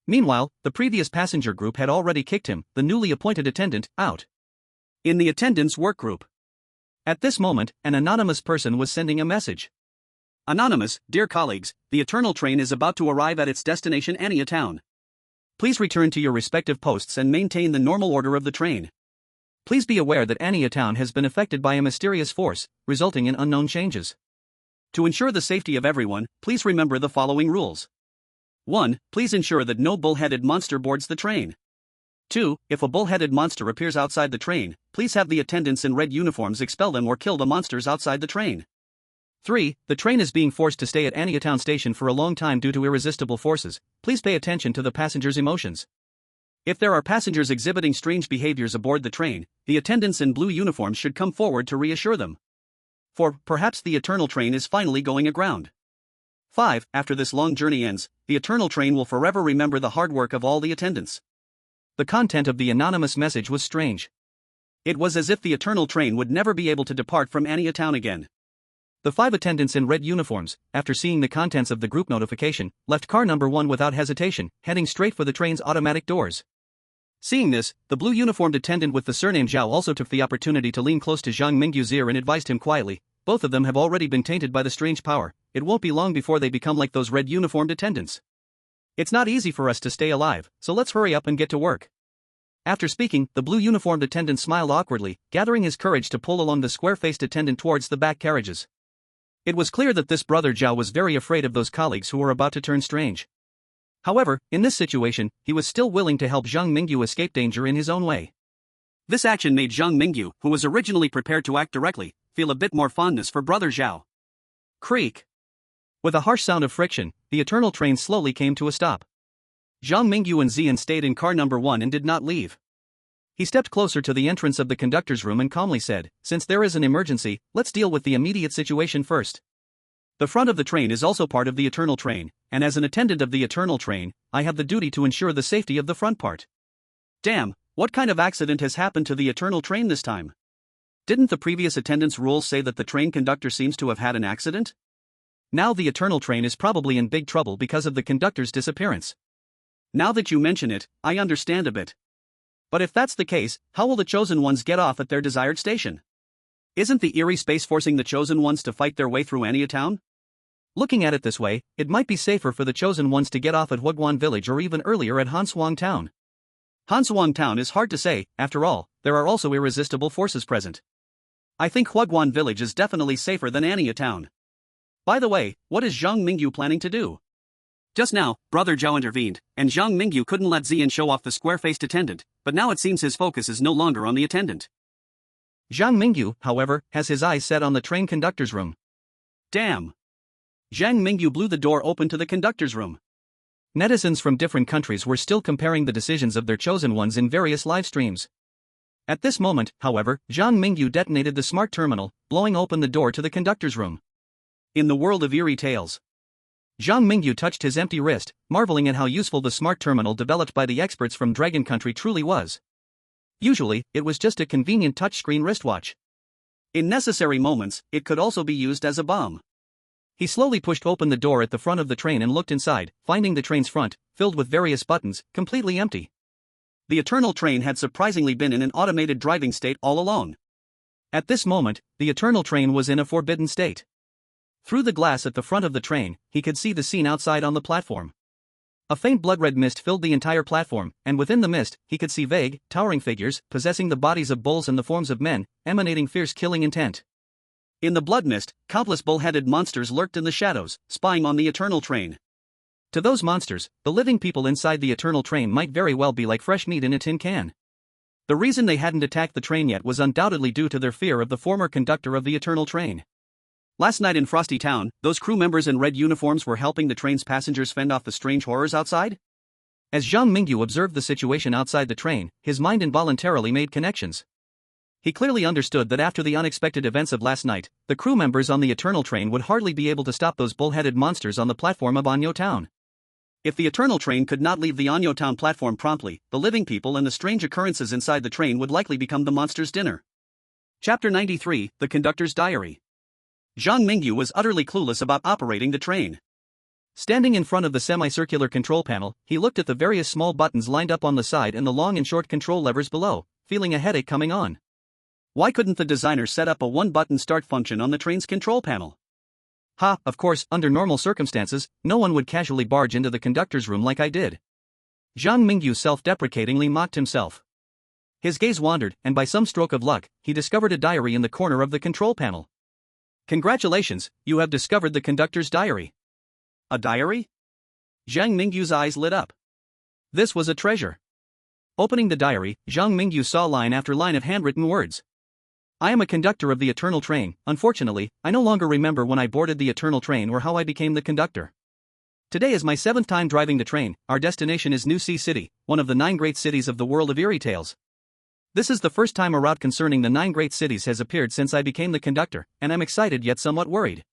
Speaker 1: Meanwhile, the previous passenger group had already kicked him, the newly appointed attendant, out. In the attendants work group. At this moment, an anonymous person was sending a message. Anonymous, dear colleagues, the Eternal Train is about to arrive at its destination Anya Town. Please return to your respective posts and maintain the normal order of the train. Please be aware that Anya Town has been affected by a mysterious force, resulting in unknown changes. To ensure the safety of everyone, please remember the following rules. 1. Please ensure that no bull-headed monster boards the train. 2. If a bull-headed monster appears outside the train, please have the attendants in red uniforms expel them or kill the monsters outside the train. 3. The train is being forced to stay at Anya Town Station for a long time due to irresistible forces. Please pay attention to the passengers' emotions. If there are passengers exhibiting strange behaviors aboard the train, the attendants in blue uniforms should come forward to reassure them. For perhaps the Eternal Train is finally going aground. 5. After this long journey ends, the Eternal Train will forever remember the hard work of all the attendants. The content of the anonymous message was strange. It was as if the Eternal Train would never be able to depart from Anya Town again. The 5 attendants in red uniforms, after seeing the contents of the group notification, left car number 1 without hesitation, heading straight for the train's automatic doors. Seeing this, the blue uniformed attendant with the surname Zhao also took the opportunity to lean close to Zhang Mingyu's ear and advised him quietly, both of them have already been tainted by the strange power, it won't be long before they become like those red uniformed attendants. It's not easy for us to stay alive, so let's hurry up and get to work. After speaking, the blue-uniformed attendant smiled awkwardly, gathering his courage to pull along the square-faced attendant towards the back carriages. It was clear that this brother Zhao was very afraid of those colleagues who were about to turn strange. However, in this situation, he was still willing to help Zhang Mingyu escape danger in his own way. This action made Zhang Mingyu, who was originally prepared to act directly, feel a bit more fondness for brother Zhao. Creak! With a harsh sound of friction, the eternal train slowly came to a stop. Zhang Mingyu and Zian stayed in car number 1 and did not leave. He stepped closer to the entrance of the conductor's room and calmly said, "Since there is an emergency, let's deal with the immediate situation first. The front of the train is also part of the eternal train, and as an attendant of the eternal train, I have the duty to ensure the safety of the front part." Damn, what kind of accident has happened to the eternal train this time? Didn't the previous attendance rules say that the train conductor seems to have had an accident? Now the eternal train is probably in big trouble because of the conductor's disappearance. Now that you mention it, I understand a bit. But if that's the case, how will the chosen ones get off at their desired station? Isn't the eerie space forcing the chosen ones to fight their way through Anya Town? Looking at it this way, it might be safer for the chosen ones to get off at Huaguan Village or even earlier at Hansuang Town. Hansuang Town is hard to say, after all, there are also irresistible forces present. I think Huaguan Village is definitely safer than Anya Town. By the way, what is Zhang Mingyu planning to do? Just now, brother Zhao intervened, and Zhang Mingyu couldn't let Zian show off the square-faced attendant, but now it seems his focus is no longer on the attendant. Zhang Mingyu, however, has his eyes set on the train conductor's room. Damn! Zhang Mingyu blew the door open to the conductor's room. Netizens from different countries were still comparing the decisions of their chosen ones in various live streams. At this moment, however, Zhang Mingyu detonated the smart terminal, blowing open the door to the conductor's room. In the world of eerie tales, Zhang Mingyu touched his empty wrist, marveling at how useful the smart terminal developed by the experts from Dragon Country truly was. Usually, it was just a convenient touchscreen wristwatch. In necessary moments, it could also be used as a bomb. He slowly pushed open the door at the front of the train and looked inside, finding the train's front, filled with various buttons, completely empty. The eternal train had surprisingly been in an automated driving state all along. At this moment, the eternal train was in a forbidden state. Through the glass at the front of the train, he could see the scene outside on the platform. A faint blood-red mist filled the entire platform, and within the mist, he could see vague, towering figures, possessing the bodies of bulls and the forms of men, emanating fierce killing intent. In the blood mist, countless bull-headed monsters lurked in the shadows, spying on the eternal train. To those monsters, the living people inside the eternal train might very well be like fresh meat in a tin can. The reason they hadn't attacked the train yet was undoubtedly due to their fear of the former conductor of the eternal train. Last night in Frosty Town, those crew members in red uniforms were helping the train's passengers fend off the strange horrors outside? As Zhang Mingyu observed the situation outside the train, his mind involuntarily made connections. He clearly understood that after the unexpected events of last night, the crew members on the eternal train would hardly be able to stop those bull-headed monsters on the platform of Anyo Town. If the eternal train could not leave the Anyo Town platform promptly, the living people and the strange occurrences inside the train would likely become the monsters' dinner. Chapter 93, The Conductor's Diary. Zhang Mingyu was utterly clueless about operating the train. Standing in front of the semicircular control panel, he looked at the various small buttons lined up on the side and the long and short control levers below, feeling a headache coming on. Why couldn't the designer set up a one-button start function on the train's control panel? Of course, under normal circumstances, no one would casually barge into the conductor's room like I did. Zhang Mingyu self-deprecatingly mocked himself. His gaze wandered, and by some stroke of luck, he discovered a diary in the corner of the control panel. Congratulations, you have discovered the conductor's diary. A diary? Zhang Mingyu's eyes lit up. This was a treasure. Opening the diary, Zhang Mingyu saw line after line of handwritten words. I am a conductor of the eternal train. Unfortunately, I no longer remember when I boarded the eternal train or how I became the conductor. Today is my 7th time driving the train. Our destination is New Sea City, one of the 9 great cities of the world of eerie tales. This is the first time a route concerning the 9 great cities has appeared since I became the conductor, and I'm excited yet somewhat worried.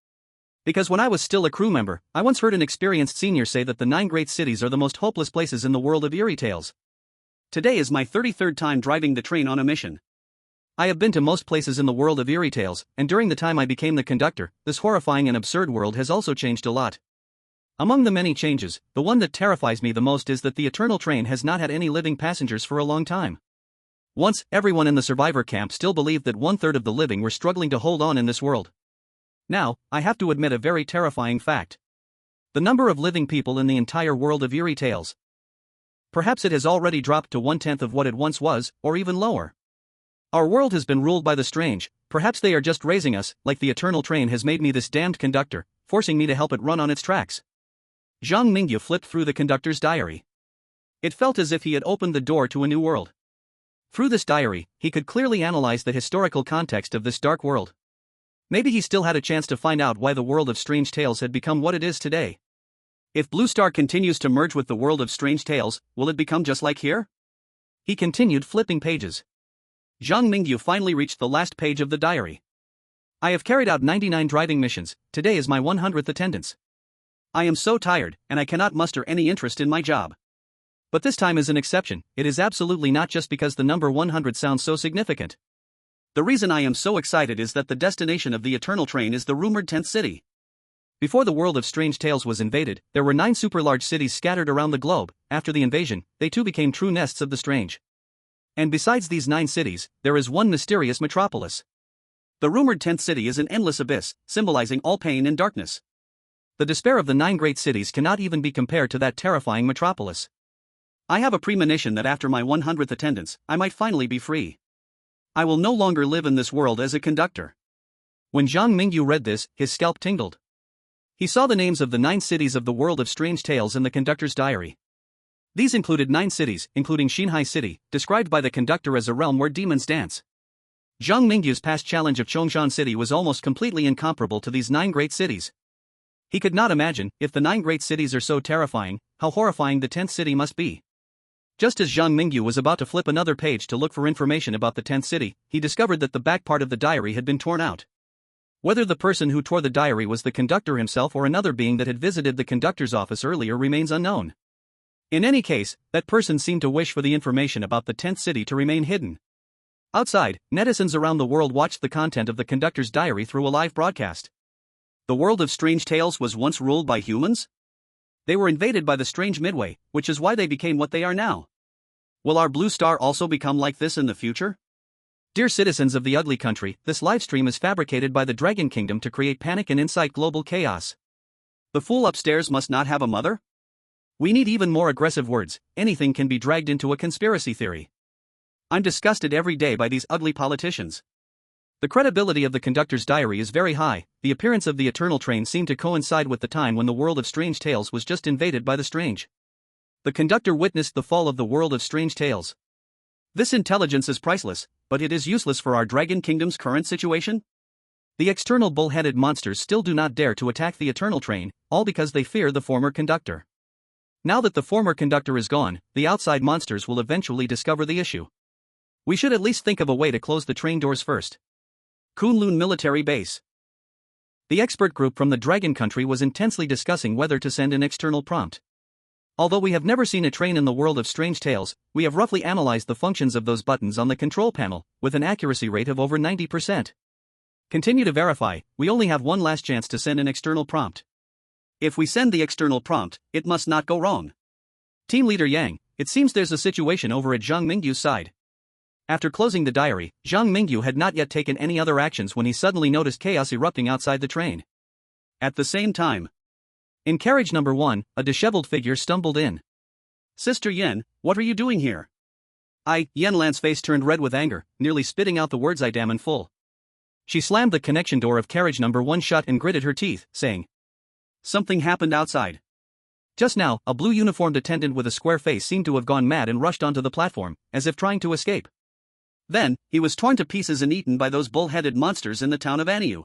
Speaker 1: Because when I was still a crew member, I once heard an experienced senior say that the 9 great cities are the most hopeless places in the world of eerie tales. Today is my 33rd time driving the train on a mission. I have been to most places in the world of eerie tales, and during the time I became the conductor, this horrifying and absurd world has also changed a lot. Among the many changes, the one that terrifies me the most is that the eternal train has not had any living passengers for a long time. Once, everyone in the survivor camp still believed that 1/3 of the living were struggling to hold on in this world. Now, I have to admit a very terrifying fact. The number of living people in the entire world of eerie tales. Perhaps it has already dropped to 1/10 of what it once was, or even lower. Our world has been ruled by the strange, perhaps they are just raising us, like the eternal train has made me this damned conductor, forcing me to help it run on its tracks. Zhang Mingyu flipped through the conductor's diary. It felt as if he had opened the door to a new world. Through this diary, he could clearly analyze the historical context of this dark world. Maybe he still had a chance to find out why the world of strange tales had become what it is today. If Blue Star continues to merge with the world of strange tales, will it become just like here? He continued flipping pages. Zhang Mingyu finally reached the last page of the diary. I have carried out 99 driving missions, today is my 100th attendance. I am so tired, and I cannot muster any interest in my job. But this time is an exception, it is absolutely not just because the number 100 sounds so significant. The reason I am so excited is that the destination of the Eternal Train is the rumored 10th city. Before the world of strange tales was invaded, there were 9 super-large cities scattered around the globe. After the invasion, they too became true nests of the strange. And besides these 9 cities, there is one mysterious metropolis. The rumored 10th city is an endless abyss, symbolizing all pain and darkness. The despair of the 9 great cities cannot even be compared to that terrifying metropolis. I have a premonition that after my 100th attendance, I might finally be free. I will no longer live in this world as a conductor. When Zhang Mingyu read this, his scalp tingled. He saw the names of the 9 cities of the world of strange tales in the conductor's diary. These included 9 cities, including Xinhai City, described by the conductor as a realm where demons dance. Zhang Mingyu's past challenge of Chongshan City was almost completely incomparable to these 9 great cities. He could not imagine, if the 9 great cities are so terrifying, how horrifying the 10th city must be. Just as Zhang Mingyu was about to flip another page to look for information about the 10th city, he discovered that the back part of the diary had been torn out. Whether the person who tore the diary was the conductor himself or another being that had visited the conductor's office earlier remains unknown. In any case, that person seemed to wish for the information about the 10th city to remain hidden. Outside, netizens around the world watched the content of the conductor's diary through a live broadcast. The world of strange tales was once ruled by humans? They were invaded by the strange Midway, which is why they became what they are now. Will our Blue Star also become like this in the future? Dear citizens of the ugly country, this livestream is fabricated by the Dragon Kingdom to create panic and incite global chaos. The fool upstairs must not have a mother? We need even more aggressive words, anything can be dragged into a conspiracy theory. I'm disgusted every day by these ugly politicians. The credibility of the conductor's diary is very high. The appearance of the Eternal Train seemed to coincide with the time when the world of strange tales was just invaded by the strange. The conductor witnessed the fall of the world of strange tales. This intelligence is priceless, but it is useless for our Dragon Kingdom's current situation? The external bull-headed monsters still do not dare to attack the Eternal Train, all because they fear the former conductor. Now that the former conductor is gone, the outside monsters will eventually discover the issue. We should at least think of a way to close the train doors first. Kunlun Military Base. The expert group from the Dragon Country was intensely discussing whether to send an external prompt. Although we have never seen a train in the world of strange tales, we have roughly analyzed the functions of those buttons on the control panel, with an accuracy rate of over 90%. Continue to verify, we only have one last chance to send an external prompt. If we send the external prompt, it must not go wrong. Team Leader Yang, it seems there's a situation over at Zhang Mingyu's side. After closing the diary, Zhang Mingyu had not yet taken any other actions when he suddenly noticed chaos erupting outside the train. At the same time, in carriage number 1, a disheveled figure stumbled in. Sister Yen, what are you doing here? Yen Lan's face turned red with anger, nearly spitting out the words I damn in full. She slammed the connection door of carriage number 1 shut and gritted her teeth, saying, Something happened outside. Just now, a blue uniformed attendant with a square face seemed to have gone mad and rushed onto the platform, as if trying to escape. Then, he was torn to pieces and eaten by those bull-headed monsters in the town of Aniu.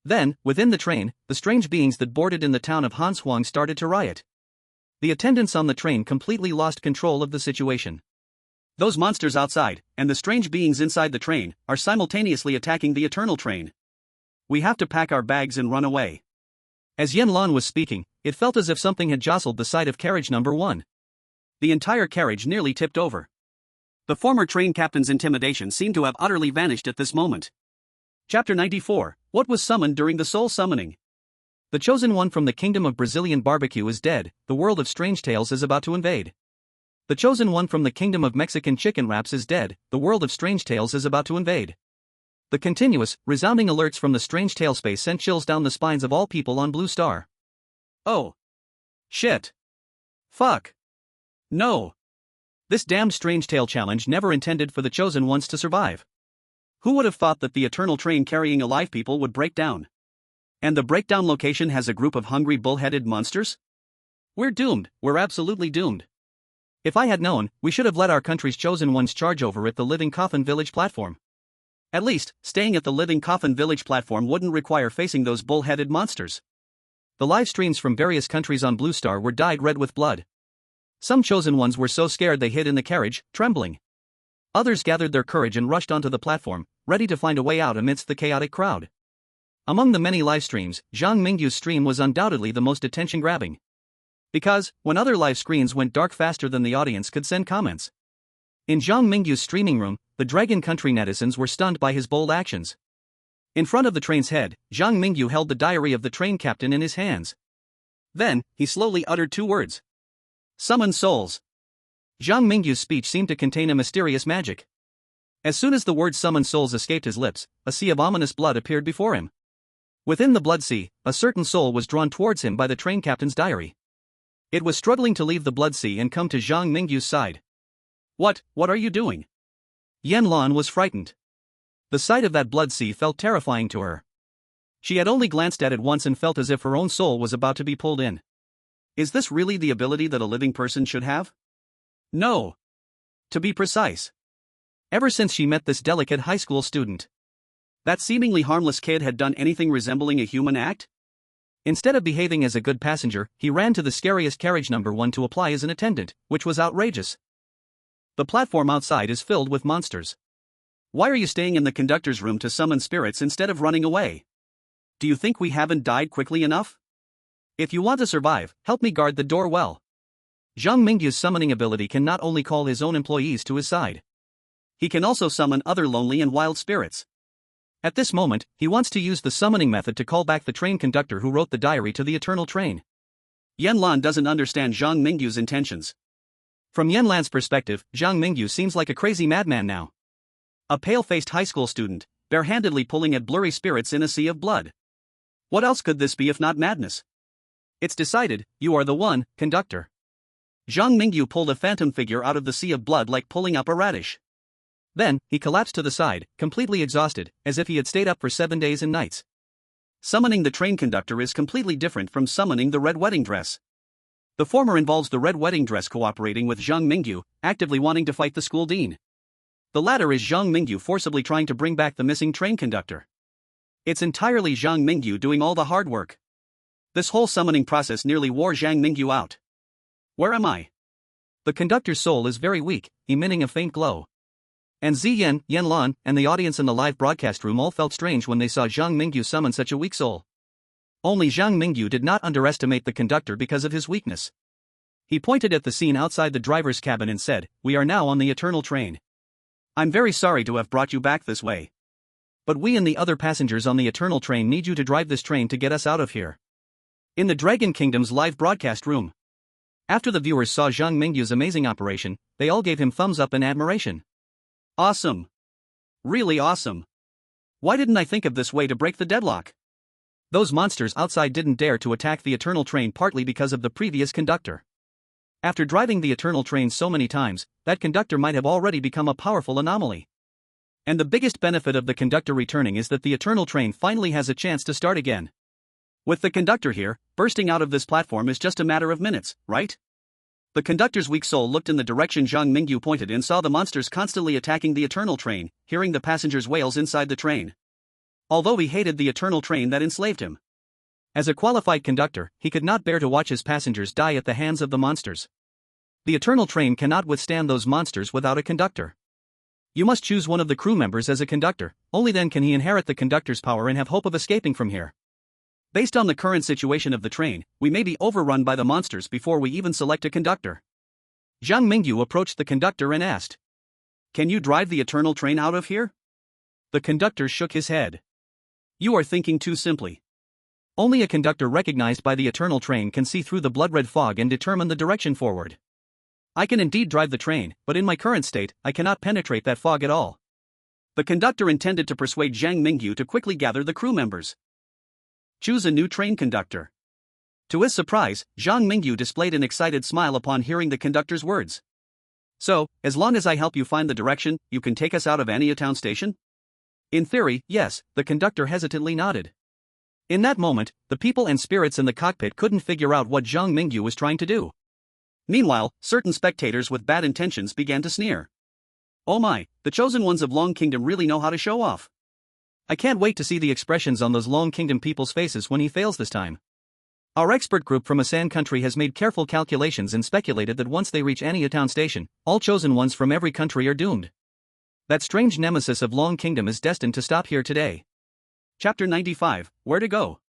Speaker 1: Then, within the train, the strange beings that boarded in the town of Hanshuang started to riot. The attendants on the train completely lost control of the situation. Those monsters outside, and the strange beings inside the train, are simultaneously attacking the Eternal Train. We have to pack our bags and run away. As Yen Lan was speaking, it felt as if something had jostled the side of carriage number 1. The entire carriage nearly tipped over. The former train captain's intimidation seemed to have utterly vanished at this moment. Chapter 94, What was summoned during the soul summoning? The chosen one from the kingdom of Brazilian barbecue is dead, the world of strange tales is about to invade. The chosen one from the kingdom of Mexican chicken wraps is dead, the world of strange tales is about to invade. The continuous, resounding alerts from the strange tale space sent chills down the spines of all people on Blue Star. Oh, Shit. Fuck. No. This damned Strange Tale challenge never intended for the chosen ones to survive. Who would have thought that the eternal train carrying alive people would break down? And the breakdown location has a group of hungry bull-headed monsters? We're doomed, we're absolutely doomed. If I had known, we should have let our country's chosen ones charge over at the Living Coffin Village platform. At least, staying at the Living Coffin Village platform wouldn't require facing those bull-headed monsters. The live streams from various countries on Blue Star were dyed red with blood. Some chosen ones were so scared they hid in the carriage, trembling. Others gathered their courage and rushed onto the platform, ready to find a way out amidst the chaotic crowd. Among the many live streams, Zhang Mingyu's stream was undoubtedly the most attention-grabbing. Because, when other live screens went dark faster than the audience could send comments. In Zhang Mingyu's streaming room, the Dragon Country netizens were stunned by his bold actions. In front of the train's head, Zhang Mingyu held the diary of the train captain in his hands. Then, he slowly uttered 2 words. Summon souls. Zhang Mingyu's speech seemed to contain a mysterious magic. As soon as the word summon souls escaped his lips, a sea of ominous blood appeared before him. Within the blood sea, a certain soul was drawn towards him by the train captain's diary. It was struggling to leave the blood sea and come to Zhang Mingyu's side. What are you doing? Yan Lan was frightened. The sight of that blood sea felt terrifying to her. She had only glanced at it once and felt as if her own soul was about to be pulled in. Is this really the ability that a living person should have? No. To be precise. Ever since she met this delicate high school student, that seemingly harmless kid had done anything resembling a human act? Instead of behaving as a good passenger, he ran to the scariest carriage number 1 to apply as an attendant, which was outrageous. The platform outside is filled with monsters. Why are you staying in the conductor's room to summon spirits instead of running away? Do you think we haven't died quickly enough? If you want to survive, help me guard the door well. Zhang Mingyu's summoning ability can not only call his own employees to his side. He can also summon other lonely and wild spirits. At this moment, he wants to use the summoning method to call back the train conductor who wrote the diary to the eternal train. Yan Lan doesn't understand Zhang Mingyu's intentions. From Yan Lan's perspective, Zhang Mingyu seems like a crazy madman now. A pale-faced high school student, barehandedly pulling at blurry spirits in a sea of blood. What else could this be if not madness? It's decided, you are the one, conductor. Zhang Mingyu pulled a phantom figure out of the sea of blood like pulling up a radish. Then, he collapsed to the side, completely exhausted, as if he had stayed up for 7 days and nights. Summoning the train conductor is completely different from summoning the red wedding dress. The former involves the red wedding dress cooperating with Zhang Mingyu, actively wanting to fight the school dean. The latter is Zhang Mingyu forcibly trying to bring back the missing train conductor. It's entirely Zhang Mingyu doing all the hard work. This whole summoning process nearly wore Zhang Mingyu out. Where am I? The conductor's soul is very weak, emitting a faint glow. And Ziyan, Yan Lan, and the audience in the live broadcast room all felt strange when they saw Zhang Mingyu summon such a weak soul. Only Zhang Mingyu did not underestimate the conductor because of his weakness. He pointed at the scene outside the driver's cabin and said, "We are now on the eternal train. I'm very sorry to have brought you back this way. But we and the other passengers on the eternal train need you to drive this train to get us out of here." In the Dragon Kingdom's live broadcast room, after the viewers saw Zhang Mingyu's amazing operation, they all gave him thumbs up in admiration. Awesome. Really awesome. Why didn't I think of this way to break the deadlock? Those monsters outside didn't dare to attack the eternal train partly because of the previous conductor. After driving the eternal train so many times, that conductor might have already become a powerful anomaly. And the biggest benefit of the conductor returning is that the eternal train finally has a chance to start again. With the conductor here, bursting out of this platform is just a matter of minutes, right? The conductor's weak soul looked in the direction Zhang Mingyu pointed and saw the monsters constantly attacking the eternal train, hearing the passengers' wails inside the train. Although he hated the eternal train that enslaved him. As a qualified conductor, he could not bear to watch his passengers die at the hands of the monsters. The eternal train cannot withstand those monsters without a conductor. You must choose one of the crew members as a conductor, only then can he inherit the conductor's power and have hope of escaping from here. Based on the current situation of the train, we may be overrun by the monsters before we even select a conductor. Zhang Mingyu approached the conductor and asked, "Can you drive the eternal train out of here?" The conductor shook his head. "You are thinking too simply. Only a conductor recognized by the eternal train can see through the blood-red fog and determine the direction forward. I can indeed drive the train, but in my current state, I cannot penetrate that fog at all." The conductor intended to persuade Zhang Mingyu to quickly gather the crew members. Choose a new train conductor. To his surprise, Zhang Mingyu displayed an excited smile upon hearing the conductor's words. So, as long as I help you find the direction, you can take us out of Anyatown Station? In theory, yes, the conductor hesitantly nodded. In that moment, the people and spirits in the cockpit couldn't figure out what Zhang Mingyu was trying to do. Meanwhile, certain spectators with bad intentions began to sneer. Oh my, the chosen ones of Long Kingdom really know how to show off. I can't wait to see the expressions on those Long Kingdom people's faces when he fails this time. Our expert group from Asan country has made careful calculations and speculated that once they reach Anyatown Station, all chosen ones from every country are doomed. That strange nemesis of Long Kingdom is destined to stop here today. Chapter 95, Where to Go?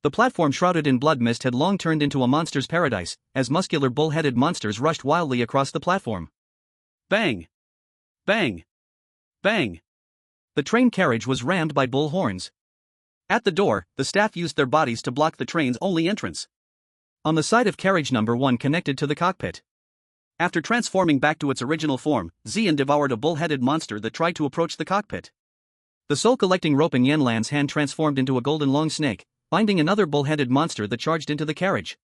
Speaker 1: The platform shrouded in blood mist had long turned into a monster's paradise, as muscular bull-headed monsters rushed wildly across the platform. Bang! Bang! Bang! The train carriage was rammed by bull horns. At the door, the staff used their bodies to block the train's only entrance. On the side of carriage number 1 connected to the cockpit. After transforming back to its original form, Xian devoured a bull-headed monster that tried to approach the cockpit. The soul-collecting rope in Yanlan's hand transformed into a golden long snake, binding another bull-headed monster that charged into the carriage.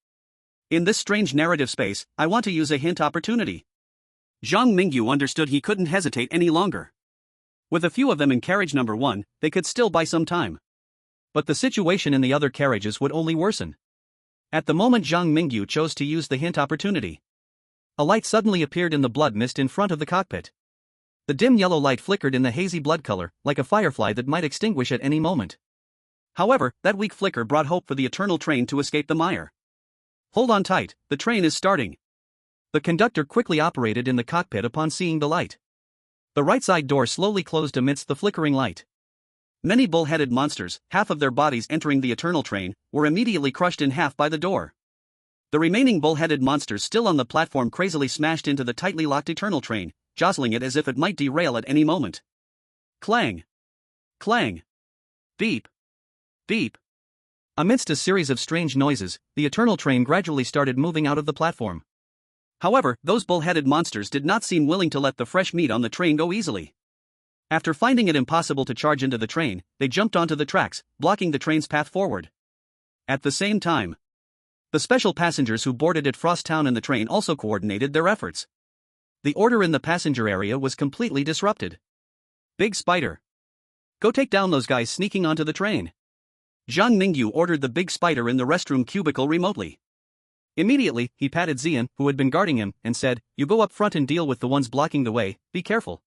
Speaker 1: In this strange narrative space, I want to use a hint opportunity. Zhang Mingyu understood he couldn't hesitate any longer. With a few of them in carriage number 1, they could still buy some time. But the situation in the other carriages would only worsen. At the moment Zhang Mingyu chose to use the hint opportunity. A light suddenly appeared in the blood mist in front of the cockpit. The dim yellow light flickered in the hazy blood color, like a firefly that might extinguish at any moment. However, that weak flicker brought hope for the eternal train to escape the mire. Hold on tight, the train is starting. The conductor quickly operated in the cockpit upon seeing the light. The right side door slowly closed amidst the flickering light. Many bull-headed monsters, half of their bodies entering the eternal train, were immediately crushed in half by the door. The remaining bull-headed monsters still on the platform crazily smashed into the tightly locked eternal train, jostling it as if it might derail at any moment. Clang! Clang! Beep! Beep! Amidst a series of strange noises, the eternal train gradually started moving out of the platform. However, those bull-headed monsters did not seem willing to let the fresh meat on the train go easily. After finding it impossible to charge into the train, they jumped onto the tracks, blocking the train's path forward. At the same time, the special passengers who boarded at Frost Town in the train also coordinated their efforts. The order in the passenger area was completely disrupted. Big Spider! Go take down those guys sneaking onto the train. Zhang Mingyu ordered the big spider in the restroom cubicle remotely. Immediately, he patted Xian, who had been guarding him, and said, "You go up front and deal with the ones blocking the way, be careful."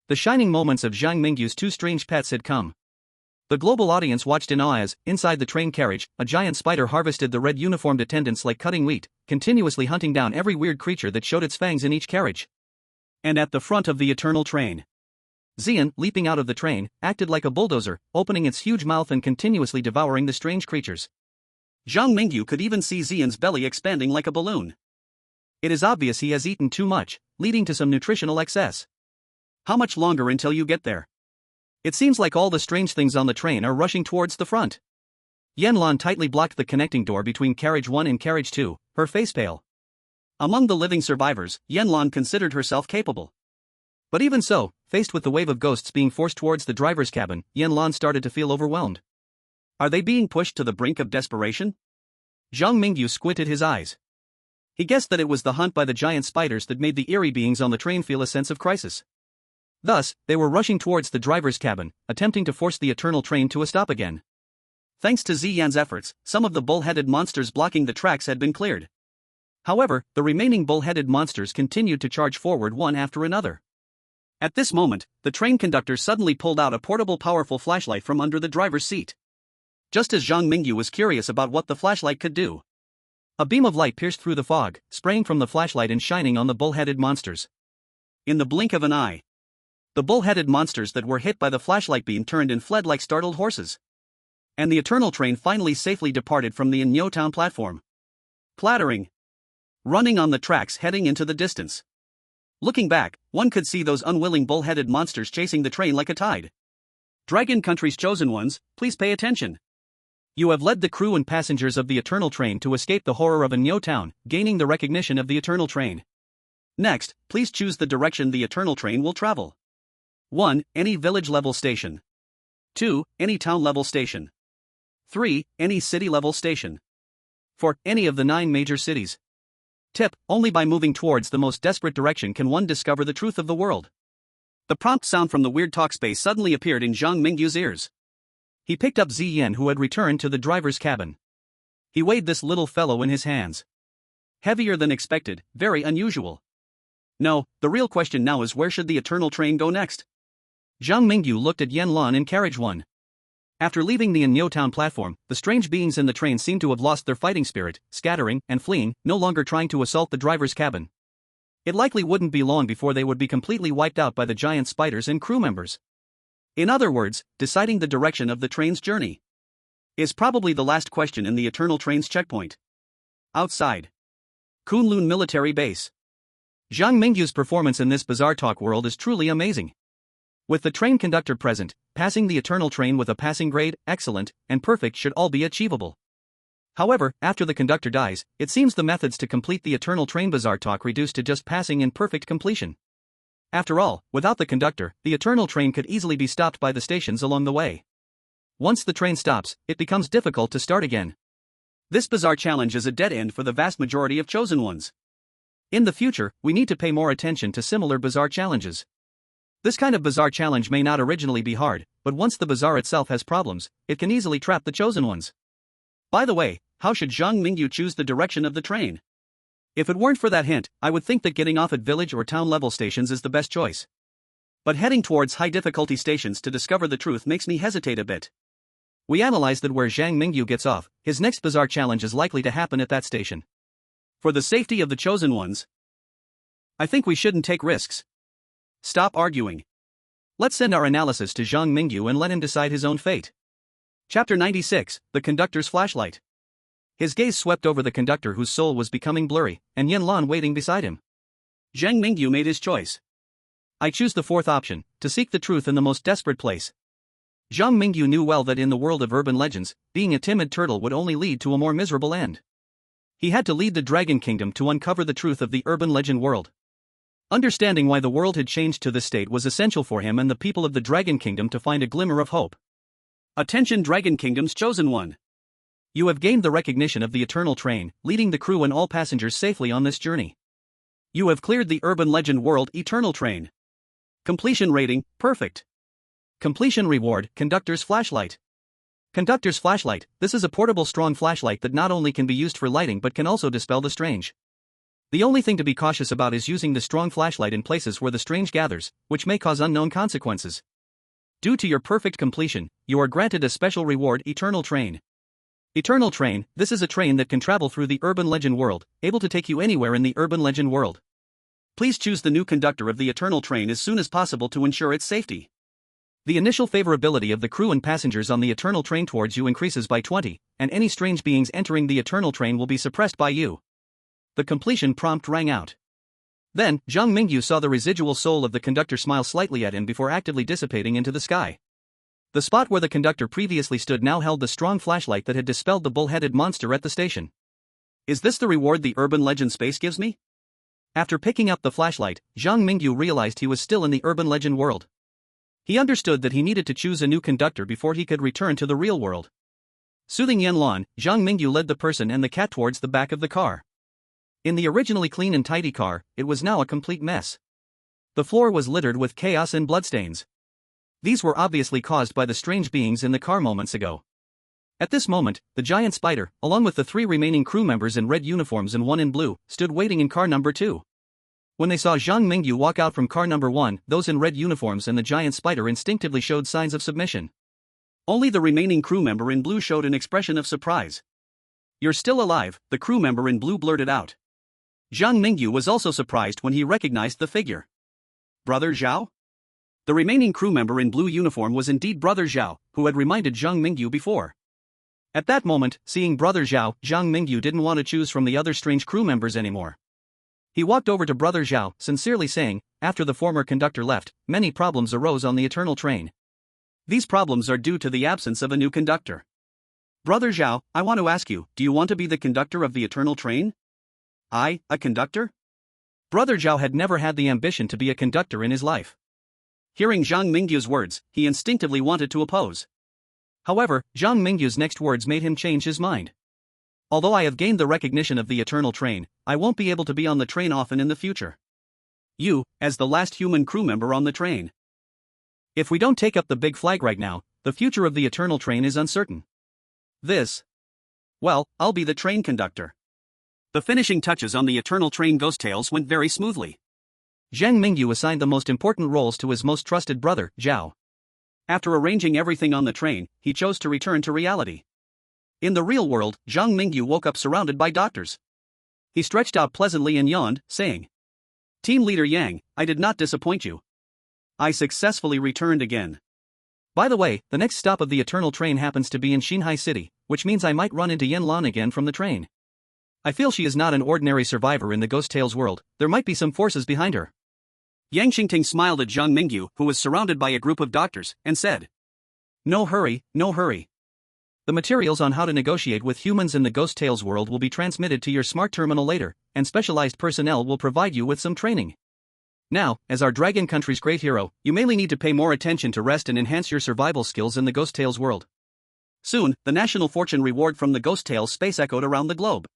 Speaker 1: The shining moments of Zhang Mingyu's two strange pets had come. The global audience watched in awe as, inside the train carriage, a giant spider harvested the red uniformed attendants like cutting wheat, continuously hunting down every weird creature that showed its fangs in each carriage. And at the front of the eternal train, Xian, leaping out of the train, acted like a bulldozer, opening its huge mouth and continuously devouring the strange creatures. Zhang Mingyu could even see Xian's belly expanding like a balloon. It is obvious he has eaten too much, leading to some nutritional excess. How much longer until you get there? It seems like all the strange things on the train are rushing towards the front. Yanlan tightly blocked the connecting door between carriage 1 and carriage 2, her face pale. Among the living survivors, Yanlan considered herself capable. But even so, faced with the wave of ghosts being forced towards the driver's cabin, Yanlan started to feel overwhelmed. Are they being pushed to the brink of desperation? Zhang Mingyu squinted his eyes. He guessed that it was the hunt by the giant spiders that made the eerie beings on the train feel a sense of crisis. Thus, they were rushing towards the driver's cabin, attempting to force the eternal train to a stop again. Thanks to Xian's efforts, some of the bull-headed monsters blocking the tracks had been cleared. However, the remaining bull-headed monsters continued to charge forward one after another. At this moment, the train conductor suddenly pulled out a portable powerful flashlight from under the driver's seat. Just as Zhang Mingyu was curious about what the flashlight could do, a beam of light pierced through the fog, spraying from the flashlight and shining on the bull-headed monsters. In the blink of an eye, the bull-headed monsters that were hit by the flashlight beam turned and fled like startled horses. And the eternal train finally safely departed from the Anyatown platform. Clattering. Running on the tracks heading into the distance. Looking back, one could see those unwilling bull-headed monsters chasing the train like a tide. Dragon Country's chosen ones, please pay attention. You have led the crew and passengers of the eternal train to escape the horror of Anyatown, gaining the recognition of the eternal train. Next, please choose the direction the eternal train will travel. 1. Any village-level station. 2. Any town-level station. 3. Any city-level station. For any of the 9 major cities. Tip: only by moving towards the most desperate direction can one discover the truth of the world. The prompt sound from the weird talk space suddenly appeared in Zhang Mingyu's ears. He picked up Ziyan, who had returned to the driver's cabin. He weighed this little fellow in his hands. Heavier than expected, very unusual. No, the real question now is, where should the eternal train go next? Zhang Mingyu looked at Yanlan in carriage 1. After leaving the Anyo town platform, the strange beings in the train seemed to have lost their fighting spirit, scattering and fleeing, no longer trying to assault the driver's cabin. It likely wouldn't be long before they would be completely wiped out by the giant spiders and crew members. In other words, deciding the direction of the train's journey is probably the last question in the eternal train's checkpoint. Outside Kunlun military base. Zhang Mingyu's performance in this bizarre talk world is truly amazing. With the train conductor present, passing the eternal train with a passing grade, excellent, and perfect should all be achievable. However, after the conductor dies, it seems the methods to complete the eternal train bizarre talk reduced to just passing and perfect completion. After all, without the conductor, the eternal train could easily be stopped by the stations along the way. Once the train stops, it becomes difficult to start again. This bizarre challenge is a dead end for the vast majority of chosen ones. In the future, we need to pay more attention to similar bizarre challenges. This kind of bizarre challenge may not originally be hard, but once the bizarre itself has problems, it can easily trap the chosen ones. By the way, how should Zhang Mingyu choose the direction of the train? If it weren't for that hint, I would think that getting off at village or town level stations is the best choice. But heading towards high difficulty stations to discover the truth makes me hesitate a bit. We analyze that where Zhang Mingyu gets off, his next bizarre challenge is likely to happen at that station. For the safety of the chosen ones, I think we shouldn't take risks. Stop arguing. Let's send our analysis to Zhang Mingyu and let him decide his own fate. Chapter 96, The Conductor's Flashlight. His gaze swept over the conductor, whose soul was becoming blurry, and Yanlan waiting beside him. Zhang Mingyu made his choice. I choose the 4th option, to seek the truth in the most desperate place. Zhang Mingyu knew well that in the world of urban legends, being a timid turtle would only lead to a more miserable end. He had to lead the Dragon Kingdom to uncover the truth of the urban legend world. Understanding why the world had changed to this state was essential for him and the people of the Dragon Kingdom to find a glimmer of hope. Attention, Dragon Kingdom's chosen one. You have gained the recognition of the Eternal Train, leading the crew and all passengers safely on this journey. You have cleared the urban legend world Eternal Train. Completion rating, perfect. Completion reward, Conductor's Flashlight. Conductor's Flashlight, this is a portable strong flashlight that not only can be used for lighting but can also dispel the strange. The only thing to be cautious about is using the strong flashlight in places where the strange gathers, which may cause unknown consequences. Due to your perfect completion, you are granted a special reward, Eternal Train. Eternal Train, this is a train that can travel through the urban legend world, able to take you anywhere in the urban legend world. Please choose the new conductor of the Eternal Train as soon as possible to ensure its safety. The initial favorability of the crew and passengers on the Eternal Train towards you increases by 20, and any strange beings entering the Eternal Train will be suppressed by you. The completion prompt rang out. Then, Zhang Mingyu saw the residual soul of the conductor smile slightly at him before actively dissipating into the sky. The spot where the conductor previously stood now held the strong flashlight that had dispelled the bull-headed monster at the station. Is this the reward the urban legend space gives me? After picking up the flashlight, Zhang Mingyu realized he was still in the urban legend world. He understood that he needed to choose a new conductor before he could return to the real world. Soothing Yanlan, Zhang Mingyu led the person and the cat towards the back of the car. In the originally clean and tidy car, it was now a complete mess. The floor was littered with chaos and bloodstains. These were obviously caused by the strange beings in the car moments ago. At this moment, the giant spider, along with the 3 remaining crew members in red uniforms and 1 in blue, stood waiting in car number 2. When they saw Zhang Mingyu walk out from car number 1, those in red uniforms and the giant spider instinctively showed signs of submission. Only the remaining crew member in blue showed an expression of surprise. "You're still alive," the crew member in blue blurted out. Zhang Mingyu was also surprised when he recognized the figure. Brother Zhao? The remaining crew member in blue uniform was indeed Brother Zhao, who had reminded Zhang Mingyu before. At that moment, seeing Brother Zhao, Zhang Mingyu didn't want to choose from the other strange crew members anymore. He walked over to Brother Zhao, sincerely saying, after the former conductor left, many problems arose on the Eternal Train. These problems are due to the absence of a new conductor. Brother Zhao, I want to ask you, do you want to be the conductor of the Eternal Train? I, a conductor? Brother Zhao had never had the ambition to be a conductor in his life. Hearing Zhang Mingyu's words, he instinctively wanted to oppose. However, Zhang Mingyu's next words made him change his mind. Although I have gained the recognition of the eternal train, I won't be able to be on the train often in the future. You, as the last human crew member on the train. If we don't take up the big flag right now, the future of the eternal train is uncertain. Well, I'll be the train conductor. The finishing touches on the eternal train Ghost Tales went very smoothly. Zhang Mingyu assigned the most important roles to his most trusted brother, Zhao. After arranging everything on the train, he chose to return to reality. In the real world, Zhang Mingyu woke up surrounded by doctors. He stretched out pleasantly and yawned, saying, "Team leader Yang, I did not disappoint you. I successfully returned again. By the way, the next stop of the eternal train happens to be in Xinhai City, which means I might run into Yen Lan again from the train. I feel she is not an ordinary survivor in the Ghost Tales world, there might be some forces behind her." Yang Xingting smiled at Zhang Mingyu, who was surrounded by a group of doctors, and said, No hurry. The materials on how to negotiate with humans in the Ghost Tales world will be transmitted to your smart terminal later, and specialized personnel will provide you with some training. Now, as our Dragon Country's great hero, you mainly need to pay more attention to rest and enhance your survival skills in the Ghost Tales world. Soon, the national fortune reward from the Ghost Tales space echoed around the globe.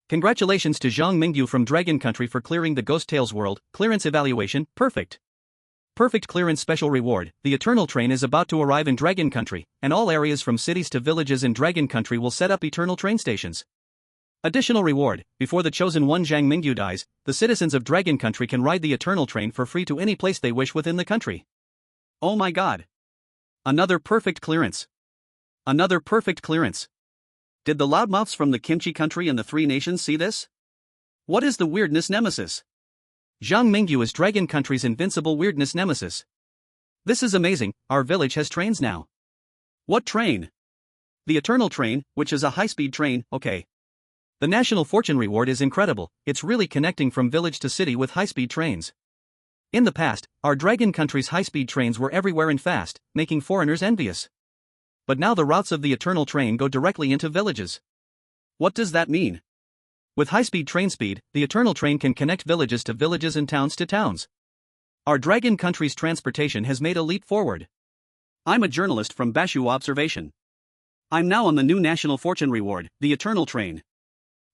Speaker 1: Congratulations to Zhang Mingyu from Dragon Country for clearing the Ghost Tales world. Clearance evaluation, perfect. Perfect clearance special reward. The Eternal Train is about to arrive in Dragon Country, and all areas from cities to villages in Dragon Country will set up Eternal Train stations. Additional reward, before the chosen one Zhang Mingyu dies, the citizens of Dragon Country can ride the Eternal Train for free to any place they wish within the country. Oh my god. Another perfect clearance. Another perfect clearance. Did the loudmouths from the Kimchi Country and the Three Nations see this? What is the weirdness nemesis? Zhang Mingyu is Dragon Country's invincible weirdness nemesis. This is amazing, our village has trains now. What train? The Eternal Train, which is a high-speed train, okay. The national fortune reward is incredible, it's really connecting from village to city with high-speed trains. In the past, our Dragon Country's high-speed trains were everywhere and fast, making foreigners envious. But now the routes of the Eternal Train go directly into villages. What does that mean? With high-speed train speed, the Eternal Train can connect villages to villages and towns to towns. Our Dragon Country's transportation has made a leap forward. I'm a journalist from Bashu Observation. I'm now on the new national fortune reward, the Eternal Train.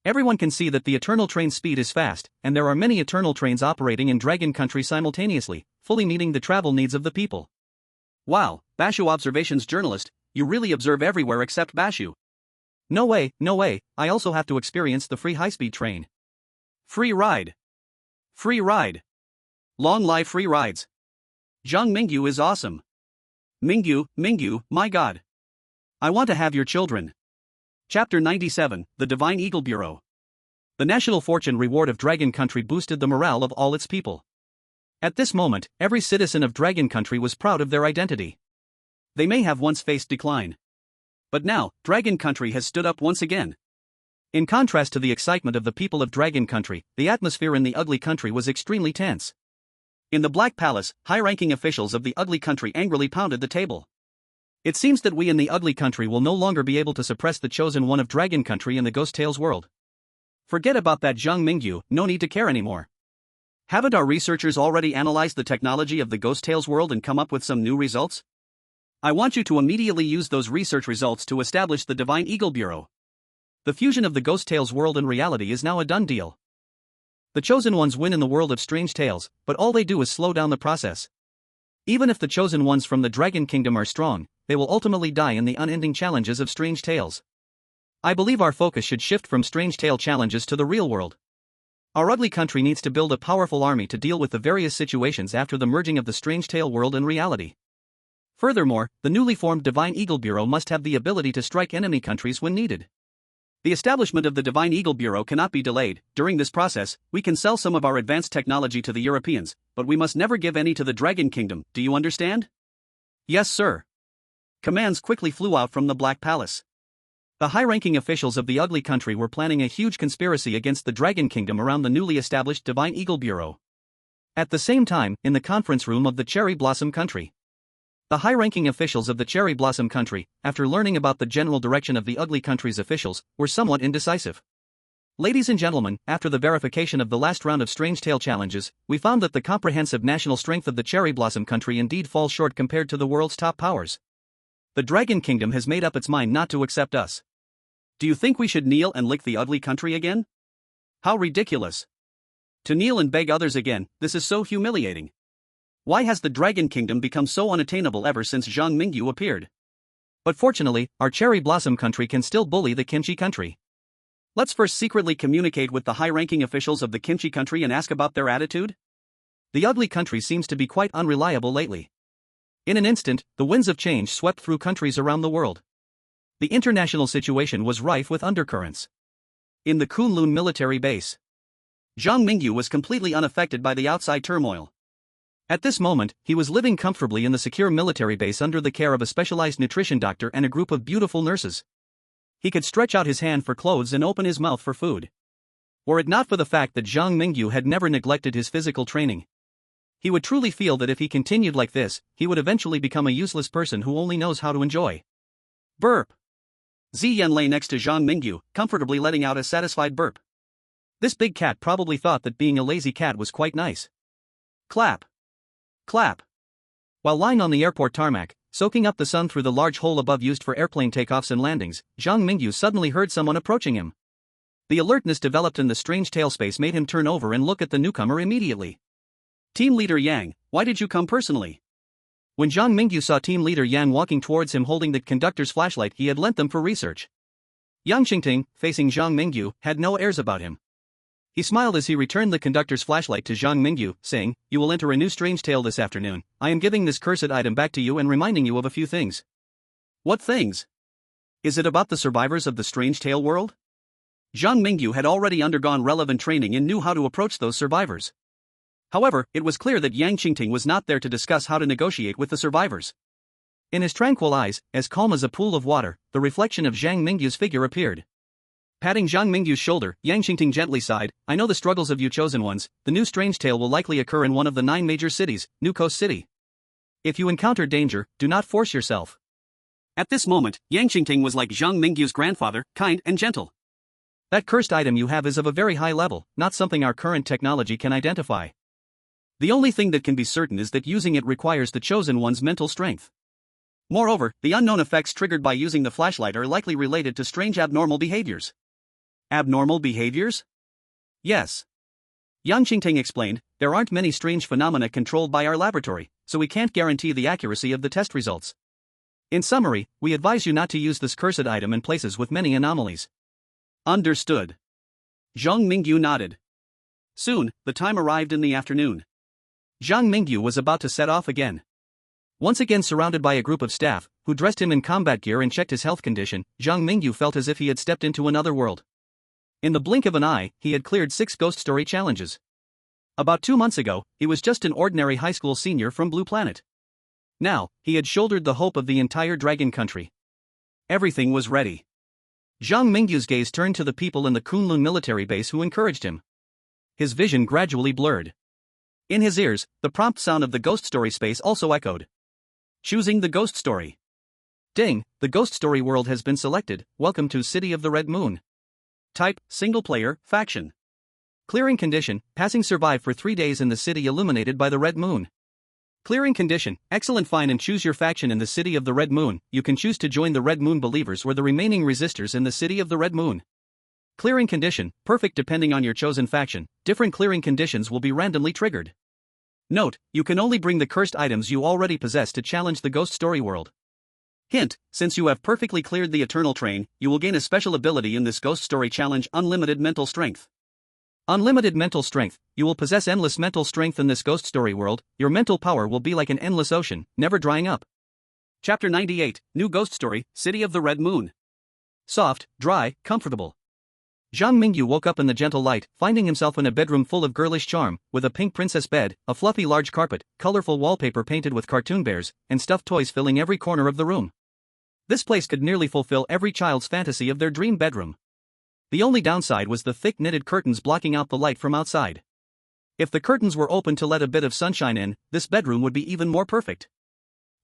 Speaker 1: Everyone can see that the Eternal Train speed is fast, and there are many Eternal Trains operating in Dragon Country simultaneously, fully meeting the travel needs of the people. Wow, Bashu Observation's journalist, you really observe everywhere except Bashu. No way, I also have to experience the free high-speed train. Free ride. Free ride. Long live free rides. Zhang Mingyu is awesome. Mingyu, my god. I want to have your children. Chapter 97, The Divine Eagle Bureau. The national fortune reward of Dragon Country boosted the morale of all its people. At this moment, every citizen of Dragon Country was proud of their identity. They may have once faced decline. But now, Dragon Country has stood up once again. In contrast to the excitement of the people of Dragon Country, the atmosphere in the ugly country was extremely tense. In the Black Palace, high-ranking officials of the ugly country angrily pounded the table. It seems that we in the ugly country will no longer be able to suppress the chosen one of Dragon Country in the Ghost Tales world. Forget about that Zhang Mingyu, no need to care anymore. Haven't our researchers already analyzed the technology of the Ghost Tales world and come up with some new results? I want you to immediately use those research results to establish the Divine Eagle Bureau. The fusion of the Ghost Tales world and reality is now a done deal. The chosen ones win in the world of strange tales, but all they do is slow down the process. Even if the chosen ones from the Dragon Kingdom are strong, they will ultimately die in the unending challenges of strange tales. I believe our focus should shift from strange tale challenges to the real world. Our ugly country needs to build a powerful army to deal with the various situations after the merging of the strange tale world and reality. Furthermore, the newly formed Divine Eagle Bureau must have the ability to strike enemy countries when needed. The establishment of the Divine Eagle Bureau cannot be delayed. During this process, we can sell some of our advanced technology to the Europeans, but we must never give any to the Dragon Kingdom, do you understand? Yes, sir. Commands quickly flew out from the Black Palace. The high-ranking officials of the ugly country were planning a huge conspiracy against the Dragon Kingdom around the newly established Divine Eagle Bureau. At the same time, in the conference room of the Cherry Blossom Country, the high-ranking officials of the Cherry Blossom Country, after learning about the general direction of the ugly country's officials, were somewhat indecisive. Ladies and gentlemen, after the verification of the last round of Strange Tale challenges, we found that the comprehensive national strength of the Cherry Blossom Country indeed falls short compared to the world's top powers. The Dragon Kingdom has made up its mind not to accept us. Do you think we should kneel and lick the ugly country again? How ridiculous. To kneel and beg others again, this is so humiliating. Why has the Dragon Kingdom become so unattainable ever since Zhang Mingyu appeared? But fortunately, our cherry blossom country can still bully the kimchi country. Let's first secretly communicate with the high-ranking officials of the kimchi country and ask about their attitude. The ugly country seems to be quite unreliable lately. In an instant, the winds of change swept through countries around the world. The international situation was rife with undercurrents. In the Kunlun military base, Zhang Mingyu was completely unaffected by the outside turmoil. At this moment, he was living comfortably in the secure military base under the care of a specialized nutrition doctor and a group of beautiful nurses. He could stretch out his hand for clothes and open his mouth for food. Were it not for the fact that Zhang Mingyu had never neglected his physical training, he would truly feel that if he continued like this, he would eventually become a useless person who only knows how to enjoy. Burp. Ziyan lay next to Zhang Mingyu, comfortably letting out a satisfied burp. This big cat probably thought that being a lazy cat was quite nice. Clap. Clap. While lying on the airport tarmac, soaking up the sun through the large hole above used for airplane takeoffs and landings, Zhang Mingyu suddenly heard someone approaching him. The alertness developed in the strange tail space made him turn over and look at the newcomer immediately. Team Leader Yang, why did you come personally? When Zhang Mingyu saw Team Leader Yang walking towards him holding the conductor's flashlight he had lent them for research, Yang Xingting, facing Zhang Mingyu, had no airs about him. He smiled as he returned the conductor's flashlight to Zhang Mingyu, saying, "You will enter a new strange tale this afternoon. I am giving this cursed item back to you and reminding you of a few things." What things? Is it about the survivors of the strange tale world? Zhang Mingyu had already undergone relevant training and knew how to approach those survivors. However, it was clear that Yang Qingting was not there to discuss how to negotiate with the survivors. In his tranquil eyes, as calm as a pool of water, the reflection of Zhang Mingyu's figure appeared. Patting Zhang Mingyu's shoulder, Yang Qingting gently sighed, "I know the struggles of you chosen ones. The new strange tale will likely occur in one of the 9 major cities, New Coast City. If you encounter danger, do not force yourself." At this moment, Yang Qingting was like Zhang Mingyu's grandfather, kind and gentle. "That cursed item you have is of a very high level, not something our current technology can identify. The only thing that can be certain is that using it requires the chosen one's mental strength. Moreover, the unknown effects triggered by using the flashlight are likely related to strange abnormal behaviors." Abnormal behaviors? Yes. Yang Qingting explained, "There aren't many strange phenomena controlled by our laboratory, so we can't guarantee the accuracy of the test results. In summary, we advise you not to use this cursed item in places with many anomalies." Understood. Zhang Mingyu nodded. Soon, the time arrived in the afternoon. Zhang Mingyu was about to set off again. Once again surrounded by a group of staff, who dressed him in combat gear and checked his health condition, Zhang Mingyu felt as if he had stepped into another world. In the blink of an eye, he had cleared 6 ghost story challenges. About 2 months ago, he was just an ordinary high school senior from Blue Planet. Now, he had shouldered the hope of the entire Dragon Country. Everything was ready. Zhang Mingyu's gaze turned to the people in the Kunlun military base who encouraged him. His vision gradually blurred. In his ears, the prompt sound of the ghost story space also echoed. Choosing the ghost story. Ding, the ghost story world has been selected. Welcome to City of the Red Moon. Type, single player, faction. Clearing condition, passing survive for 3 days in the city illuminated by the red moon. Clearing condition, excellent, find and choose your faction in the City of the Red Moon. You can choose to join the Red Moon believers or the remaining resistors in the City of the Red Moon. Clearing condition, perfect depending on your chosen faction. Different clearing conditions will be randomly triggered. Note, you can only bring the cursed items you already possess to challenge the ghost story world. Hint, since you have perfectly cleared the Eternal Train, you will gain a special ability in this ghost story challenge, Unlimited Mental Strength. Unlimited Mental Strength, you will possess endless mental strength in this ghost story world. Your mental power will be like an endless ocean, never drying up. Chapter 98, New Ghost Story, City of the Red Moon. Soft, dry, comfortable. Zhang Mingyu woke up in the gentle light, finding himself in a bedroom full of girlish charm, with a pink princess bed, a fluffy large carpet, colorful wallpaper painted with cartoon bears, and stuffed toys filling every corner of the room. This place could nearly fulfill every child's fantasy of their dream bedroom. The only downside was the thick knitted curtains blocking out the light from outside. If the curtains were open to let a bit of sunshine in, this bedroom would be even more perfect.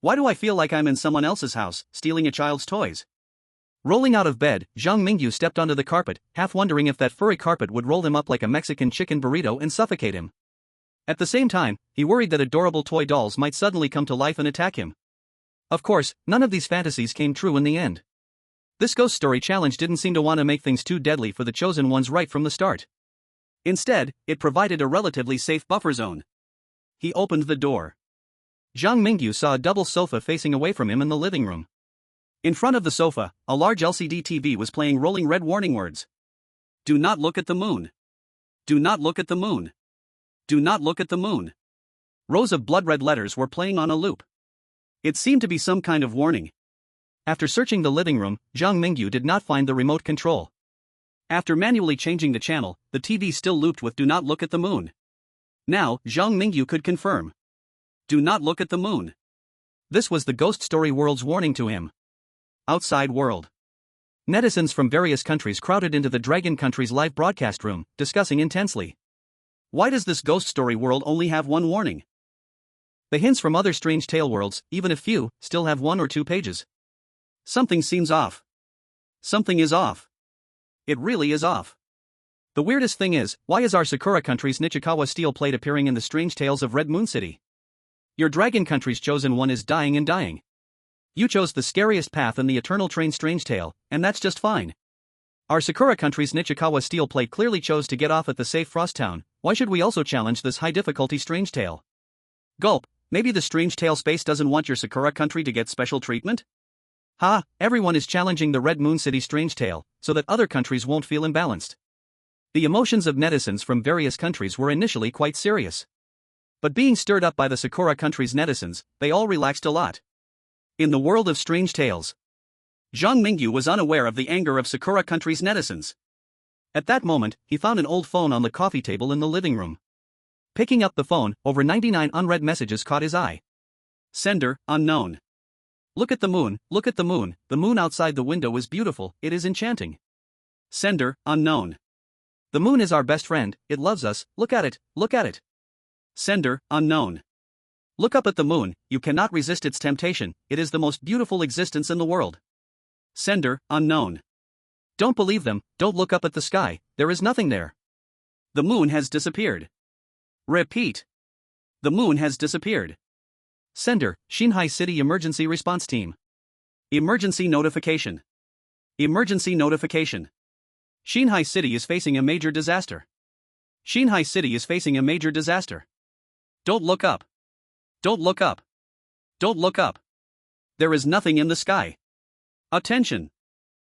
Speaker 1: Why do I feel like I'm in someone else's house, stealing a child's toys? Rolling out of bed, Zhang Mingyu stepped onto the carpet, half wondering if that furry carpet would roll him up like a Mexican chicken burrito and suffocate him. At the same time, he worried that adorable toy dolls might suddenly come to life and attack him. Of course, none of these fantasies came true in the end. This ghost story challenge didn't seem to want to make things too deadly for the chosen ones right from the start. Instead, it provided a relatively safe buffer zone. He opened the door. Zhang Mingyu saw a double sofa facing away from him in the living room. In front of the sofa, a large LCD TV was playing rolling red warning words. Do not look at the moon. Do not look at the moon. Do not look at the moon. Rows of blood-red letters were playing on a loop. It seemed to be some kind of warning. After searching the living room, Zhang Mingyu did not find the remote control. After manually changing the channel, the TV still looped with Do not look at the moon. Now, Zhang Mingyu could confirm. Do not look at the moon. This was the ghost story world's warning to him. Outside world. Netizens from various countries crowded into the Dragon Country's live broadcast room, discussing intensely. Why does this ghost story world only have one warning? The hints from other strange tale worlds, even if few, still have 1 or 2 pages. Something seems off. Something is off. It really is off. The weirdest thing is, why is our Sakura Country's Nichikawa steel plate appearing in the strange tales of Red Moon City? Your Dragon Country's chosen one is dying and dying. You chose the scariest path in the Eternal Train strange tale, and that's just fine. Our Sakura Country's Nichikawa steel plate clearly chose to get off at the safe Frost Town. Why should we also challenge this high difficulty strange tale? Gulp, maybe the strange tale space doesn't want your Sakura Country to get special treatment? Ha, everyone is challenging the Red Moon City strange tale, so that other countries won't feel imbalanced. The emotions of netizens from various countries were initially quite serious. But being stirred up by the Sakura Country's netizens, they all relaxed a lot. In the world of strange tales, Zhang Mingyu was unaware of the anger of Sakura Country's netizens. At that moment, he found an old phone on the coffee table in the living room. Picking up the phone, over 99 unread messages caught his eye. Sender, unknown. Look at the moon, look at the moon outside the window is beautiful, it is enchanting. Sender, unknown. The moon is our best friend, it loves us, look at it, look at it. Sender, unknown. Look up at the moon, you cannot resist its temptation, it is the most beautiful existence in the world. Sender, unknown. Don't believe them, don't look up at the sky, there is nothing there. The moon has disappeared. Repeat. The moon has disappeared. Sender, Shanghai City Emergency Response Team. Emergency notification. Emergency notification. Shanghai City is facing a major disaster. Shanghai City is facing a major disaster. Don't look up. Don't look up. Don't look up. There is nothing in the sky. Attention.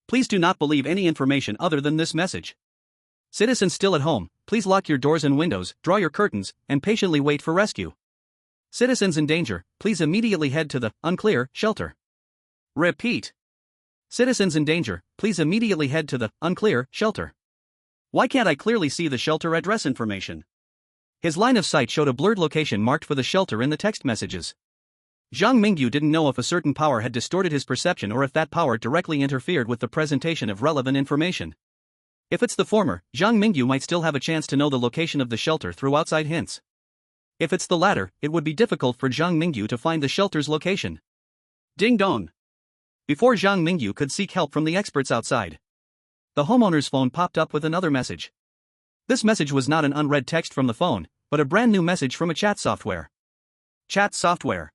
Speaker 1: Please do not believe any information other than this message. Citizens still at home, please lock your doors and windows, draw your curtains, and patiently wait for rescue. Citizens in danger, please immediately head to the unclear shelter. Repeat. Citizens in danger, please immediately head to the unclear shelter. Why can't I clearly see the shelter address information? His line of sight showed a blurred location marked for the shelter in the text messages. Zhang Mingyu didn't know if a certain power had distorted his perception or if that power directly interfered with the presentation of relevant information. If it's the former, Zhang Mingyu might still have a chance to know the location of the shelter through outside hints. If it's the latter, it would be difficult for Zhang Mingyu to find the shelter's location. Ding dong. Before Zhang Mingyu could seek help from the experts outside, the homeowner's phone popped up with another message. This message was not an unread text from the phone, but a brand new message from a chat software. Chat software.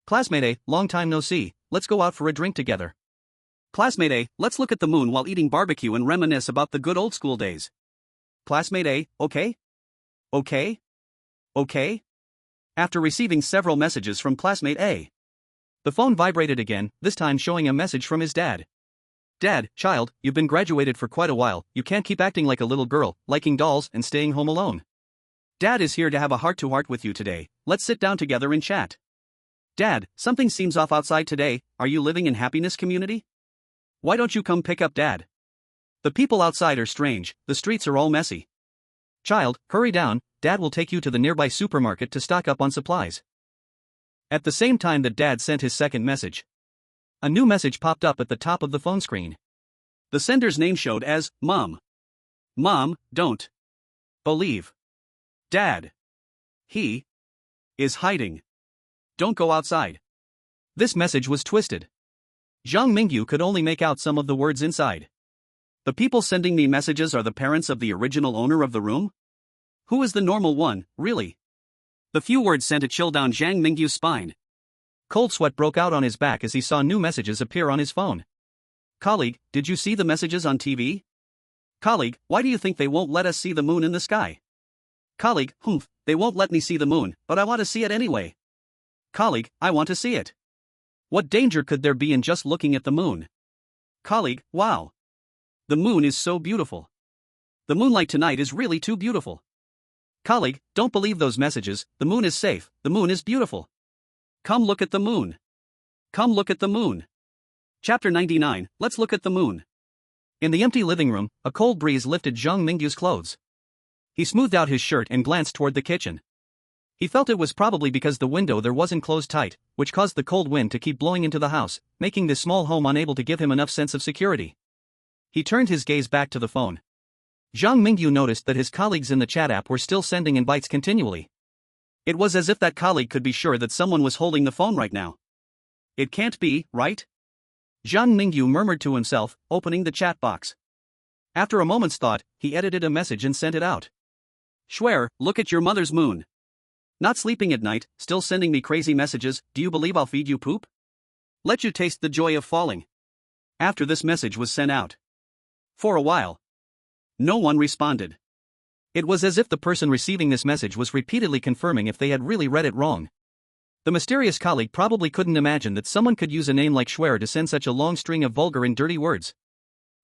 Speaker 1: Classmate A, long time no see, let's go out for a drink together. Classmate A, let's look at the moon while eating barbecue and reminisce about the good old school days. Classmate A, okay? Okay? Okay? After receiving several messages from classmate A, the phone vibrated again, this time showing a message from his dad. Dad, child, you've been graduated for quite a while, you can't keep acting like a little girl, liking dolls and staying home alone. Dad is here to have a heart-to-heart with you today, let's sit down together and chat. Dad, something seems off outside today, are you living in happiness community? Why don't you come pick up Dad? The people outside are strange, the streets are all messy. Child, hurry down, Dad will take you to the nearby supermarket to stock up on supplies. At the same time that Dad sent his second message, a new message popped up at the top of the phone screen. The sender's name showed as Mom. Mom, don't believe Dad. He is hiding. Don't go outside. This message was twisted. Zhang Mingyu could only make out some of the words inside. The people sending me messages are the parents of the original owner of the room? Who is the normal one, really? The few words sent a chill down Zhang Mingyu's spine. Cold sweat broke out on his back as he saw new messages appear on his phone. Colleague, did you see the messages on TV? Colleague, why do you think they won't let us see the moon in the sky? Colleague, humph, they won't let me see the moon, but I want to see it anyway. Colleague, I want to see it. What danger could there be in just looking at the moon? Colleague, wow. The moon is so beautiful. The moonlight tonight is really too beautiful. Colleague, don't believe those messages, the moon is safe, the moon is beautiful. Come look at the moon. Come look at the moon. Chapter 99, Let's Look at the Moon. In the empty living room, a cold breeze lifted Zhang Mingyu's clothes. He smoothed out his shirt and glanced toward the kitchen. He felt it was probably because the window there wasn't closed tight, which caused the cold wind to keep blowing into the house, making this small home unable to give him enough sense of security. He turned his gaze back to the phone. Zhang Mingyu noticed that his colleagues in the chat app were still sending invites continually. It was as if that colleague could be sure that someone was holding the phone right now. It can't be, right? Zhang Mingyu murmured to himself, opening the chat box. After a moment's thought, he edited a message and sent it out. Schwer, look at your mother's moon. Not sleeping at night, still sending me crazy messages, do you believe I'll feed you poop? Let you taste the joy of falling. After this message was sent out. For a while. No one responded. It was as if the person receiving this message was repeatedly confirming if they had really read it wrong. The mysterious colleague probably couldn't imagine that someone could use a name like Schwer to send such a long string of vulgar and dirty words.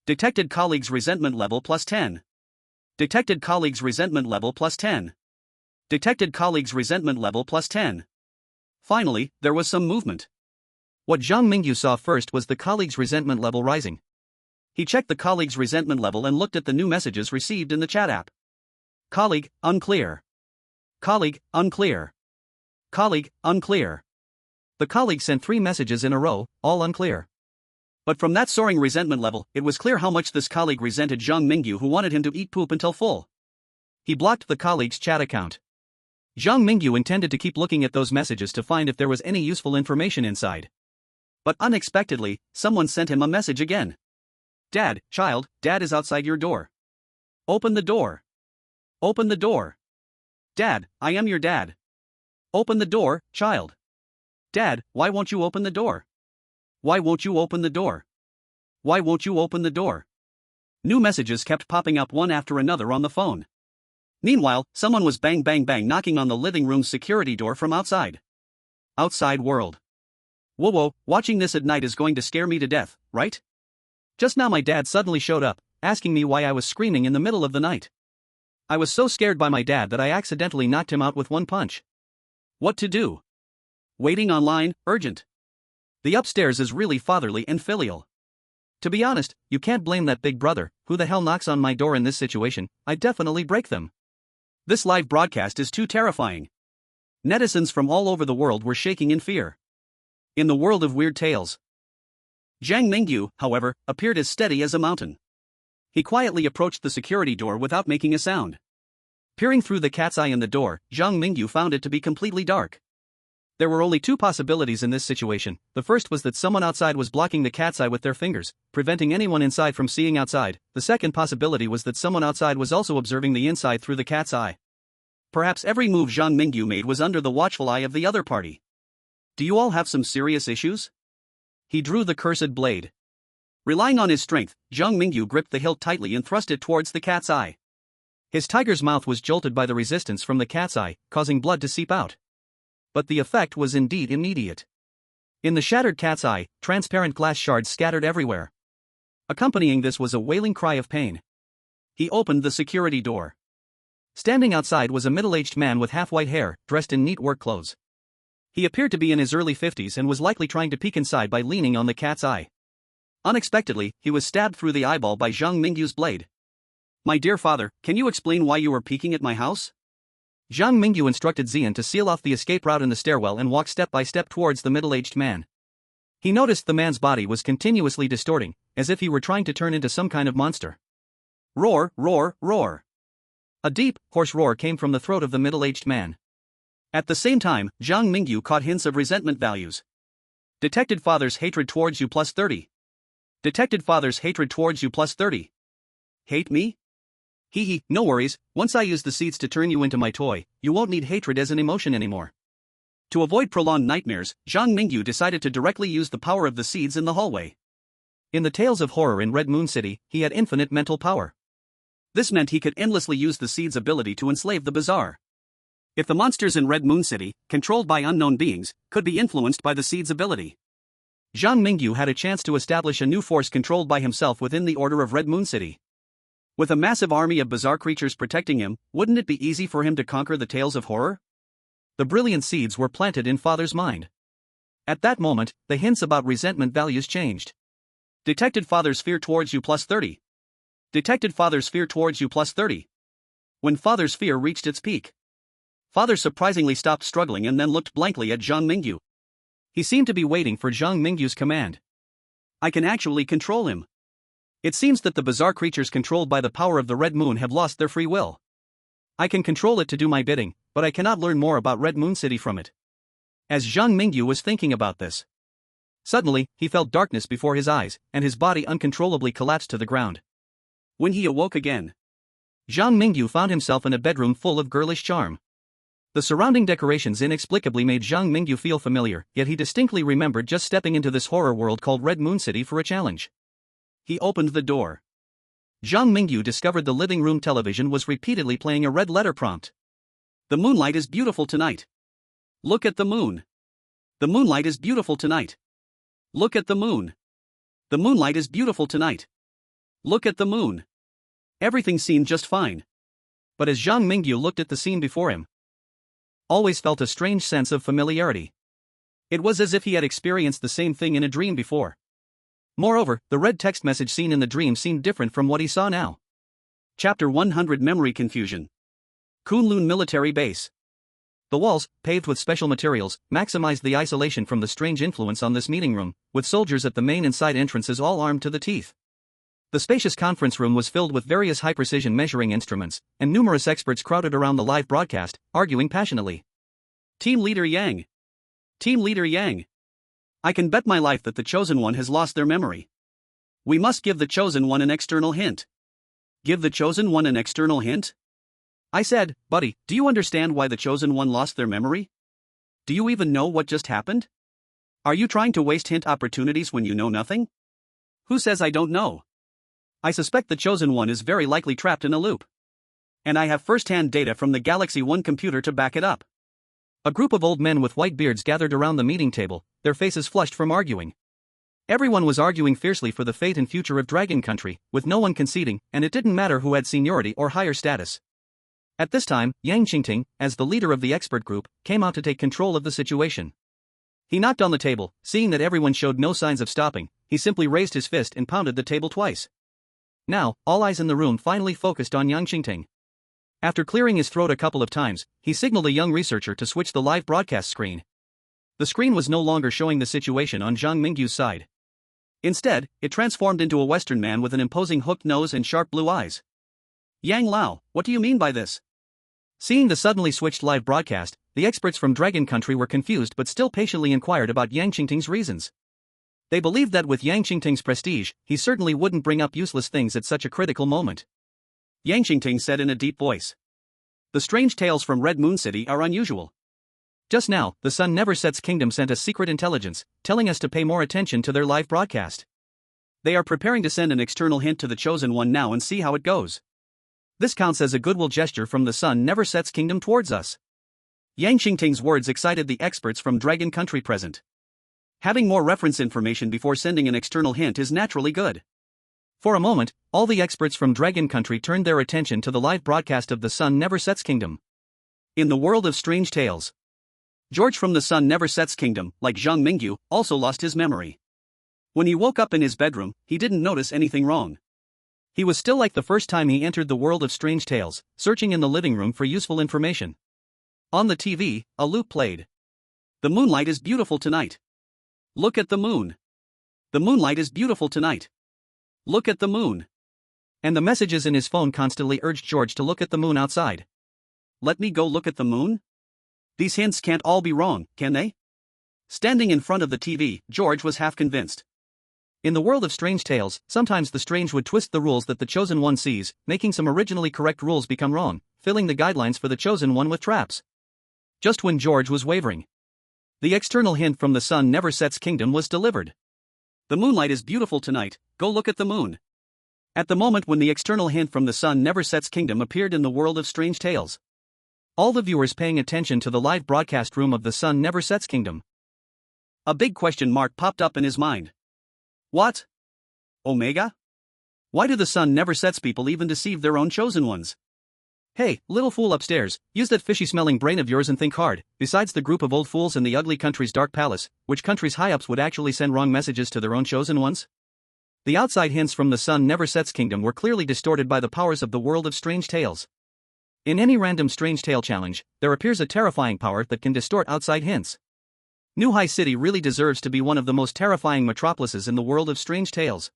Speaker 1: Detected colleague's resentment level plus 10. Detected colleague's resentment level plus 10. Detected colleague's resentment level plus 10. Finally, there was some movement. What Zhang Mingyu saw first was the colleague's resentment level rising. He checked the colleague's resentment level and looked at the new messages received in the chat app. Colleague, unclear. Colleague, unclear. Colleague, unclear. The colleague sent 3 messages in a row, all unclear. But from that soaring resentment level, it was clear how much this colleague resented Zhang Mingyu, who wanted him to eat poop until full. He blocked the colleague's chat account. Zhang Mingyu intended to keep looking at those messages to find if there was any useful information inside. But unexpectedly, someone sent him a message again. Dad, child, Dad is outside your door. Open the door. Open the door. Dad, I am your dad. Open the door, child. Dad, why won't you open the door? Why won't you open the door? Why won't you open the door? New messages kept popping up one after another on the phone. Meanwhile, someone was bang bang bang knocking on the living room's security door from outside. Outside world. Whoa, watching this at night is going to scare me to death, right? Just now my dad suddenly showed up, asking me why I was screaming in the middle of the night. I was so scared by my dad that I accidentally knocked him out with one punch. What to do? Waiting online, urgent. The upstairs is really fatherly and filial. To be honest, you can't blame that big brother. Who the hell knocks on my door in this situation? I'd definitely break them. This live broadcast is too terrifying. Netizens from all over the world were shaking in fear. In the world of weird tales, Zhang Mingyu, however, appeared as steady as a mountain. He quietly approached the security door without making a sound. Peering through the cat's eye in the door, Zhang Mingyu found it to be completely dark. There were only 2 possibilities in this situation. The first was that someone outside was blocking the cat's eye with their fingers, preventing anyone inside from seeing outside. The second possibility was that someone outside was also observing the inside through the cat's eye. Perhaps every move Zhang Mingyu made was under the watchful eye of the other party. Do you all have some serious issues? He drew the cursed blade. Relying on his strength, Zhang Mingyu gripped the hilt tightly and thrust it towards the cat's eye. His tiger's mouth was jolted by the resistance from the cat's eye, causing blood to seep out. But the effect was indeed immediate. In the shattered cat's eye, transparent glass shards scattered everywhere. Accompanying this was a wailing cry of pain. He opened the security door. Standing outside was a middle-aged man with half-white hair, dressed in neat work clothes. He appeared to be in his early 50s and was likely trying to peek inside by leaning on the cat's eye. Unexpectedly, he was stabbed through the eyeball by Zhang Mingyu's blade. My dear father, can you explain why you were peeking at my house? Zhang Mingyu instructed Xian to seal off the escape route in the stairwell and walk step by step towards the middle-aged man. He noticed the man's body was continuously distorting, as if he were trying to turn into some kind of monster. Roar, roar, roar. A deep, hoarse roar came from the throat of the middle-aged man. At the same time, Zhang Mingyu caught hints of resentment values. Detected father's hatred towards you plus 30. Detected father's hatred towards you plus 30. Hate me? Hee, no worries, once I use the seeds to turn you into my toy, you won't need hatred as an emotion anymore. To avoid prolonged nightmares, Zhang Mingyu decided to directly use the power of the seeds in the hallway. In the tales of horror in Red Moon City, he had infinite mental power. This meant he could endlessly use the seed's ability to enslave the bizarre. If the monsters in Red Moon City, controlled by unknown beings, could be influenced by the seed's ability, Zhang Mingyu had a chance to establish a new force controlled by himself within the order of Red Moon City. With a massive army of bizarre creatures protecting him, wouldn't it be easy for him to conquer the tales of horror? The brilliant seeds were planted in Father's mind. At that moment, the hints about resentment values changed. Detected Father's fear towards you +30. Detected Father's fear towards you +30. When Father's fear reached its peak, Father surprisingly stopped struggling and then looked blankly at Zhang Mingyu. He seemed to be waiting for Zhang Mingyu's command. I can actually control him. It seems that the bizarre creatures controlled by the power of the Red Moon have lost their free will. I can control it to do my bidding, but I cannot learn more about Red Moon City from it. As Zhang Mingyu was thinking about this, suddenly, he felt darkness before his eyes, and his body uncontrollably collapsed to the ground. When he awoke again, Zhang Mingyu found himself in a bedroom full of girlish charm. The surrounding decorations inexplicably made Zhang Mingyu feel familiar, yet he distinctly remembered just stepping into this horror world called Red Moon City for a challenge. He opened the door. Zhang Mingyu discovered the living room television was repeatedly playing a red letter prompt. The moonlight is beautiful tonight. Look at the moon. The moonlight is beautiful tonight. Look at the moon. The moonlight is beautiful tonight. Look at the moon. Everything seemed just fine. But as Zhang Mingyu looked at the scene before him, always felt a strange sense of familiarity. It was as if he had experienced the same thing in a dream before. Moreover, the red text message seen in the dream seemed different from what he saw now. Chapter 100 Memory Confusion. Kunlun Military Base. The walls, paved with special materials, maximized the isolation from the strange influence on this meeting room, with soldiers at the main and side entrances all armed to the teeth. The spacious conference room was filled with various high-precision measuring instruments, and numerous experts crowded around the live broadcast, arguing passionately. Team Leader Yang. Team Leader Yang. I can bet my life that the Chosen One has lost their memory. We must give the Chosen One an external hint. Give the Chosen One an external hint? I said, buddy, do you understand why the Chosen One lost their memory? Do you even know what just happened? Are you trying to waste hint opportunities when you know nothing? Who says I don't know? I suspect the Chosen One is very likely trapped in a loop. And I have first-hand data from the Galaxy 1 computer to back it up. A group of old men with white beards gathered around the meeting table, their faces flushed from arguing. Everyone was arguing fiercely for the fate and future of Dragon Country, with no one conceding, and it didn't matter who had seniority or higher status. At this time, Yang Qingting, as the leader of the expert group, came out to take control of the situation. He knocked on the table, seeing that everyone showed no signs of stopping, he simply raised his fist and pounded the table twice. Now, all eyes in the room finally focused on Yang Qingting. After clearing his throat a couple of times, he signaled a young researcher to switch the live broadcast screen. The screen was no longer showing the situation on Zhang Mingyu's side. Instead, it transformed into a Western man with an imposing hooked nose and sharp blue eyes. Yang Lao, what do you mean by this? Seeing the suddenly switched live broadcast, the experts from Dragon Country were confused but still patiently inquired about Yang Qingting's reasons. They believed that with Yang Qingting's prestige, he certainly wouldn't bring up useless things at such a critical moment. Yang Qingting said in a deep voice. The strange tales from Red Moon City are unusual. Just now, the Sun Never Sets Kingdom sent us secret intelligence, telling us to pay more attention to their live broadcast. They are preparing to send an external hint to the Chosen One now and see how it goes. This counts as a goodwill gesture from the Sun Never Sets Kingdom towards us. Yang Qingting's words excited the experts from Dragon Country present. Having more reference information before sending an external hint is naturally good. For a moment, all the experts from Dragon Country turned their attention to the live broadcast of the Sun Never Sets Kingdom. In the world of strange tales, George from the Sun Never Sets Kingdom, like Zhang Mingyu, also lost his memory. When he woke up in his bedroom, he didn't notice anything wrong. He was still like the first time he entered the world of strange tales, searching in the living room for useful information. On the TV, a loop played. The moonlight is beautiful tonight. Look at the moon. The moonlight is beautiful tonight. Look at the moon. And the messages in his phone constantly urged George to look at the moon outside. Let me go look at the moon? These hints can't all be wrong, can they? Standing in front of the TV, George was half convinced. In the world of strange tales, sometimes the strange would twist the rules that the Chosen One sees, making some originally correct rules become wrong, filling the guidelines for the Chosen One with traps. Just when George was wavering, the external hint from the Sun Never Sets Kingdom was delivered. The moonlight is beautiful tonight, go look at the moon. At the moment when the external hint from the sun never sets kingdom appeared in the world of strange tales, all the viewers paying attention to the live broadcast room of the sun never sets kingdom, a big question mark popped up in his mind. What? Omega? Why do the sun never sets people even deceive their own chosen ones? Hey, little fool upstairs, use that fishy-smelling brain of yours and think hard. Besides the group of old fools in the ugly country's dark palace, which country's high-ups would actually send wrong messages to their own chosen ones? The outside hints from the sun never sets kingdom were clearly distorted by the powers of the world of strange tales. In any random strange tale challenge, there appears a terrifying power that can distort outside hints. New High City really deserves to be one of the most terrifying metropolises in the world of strange tales.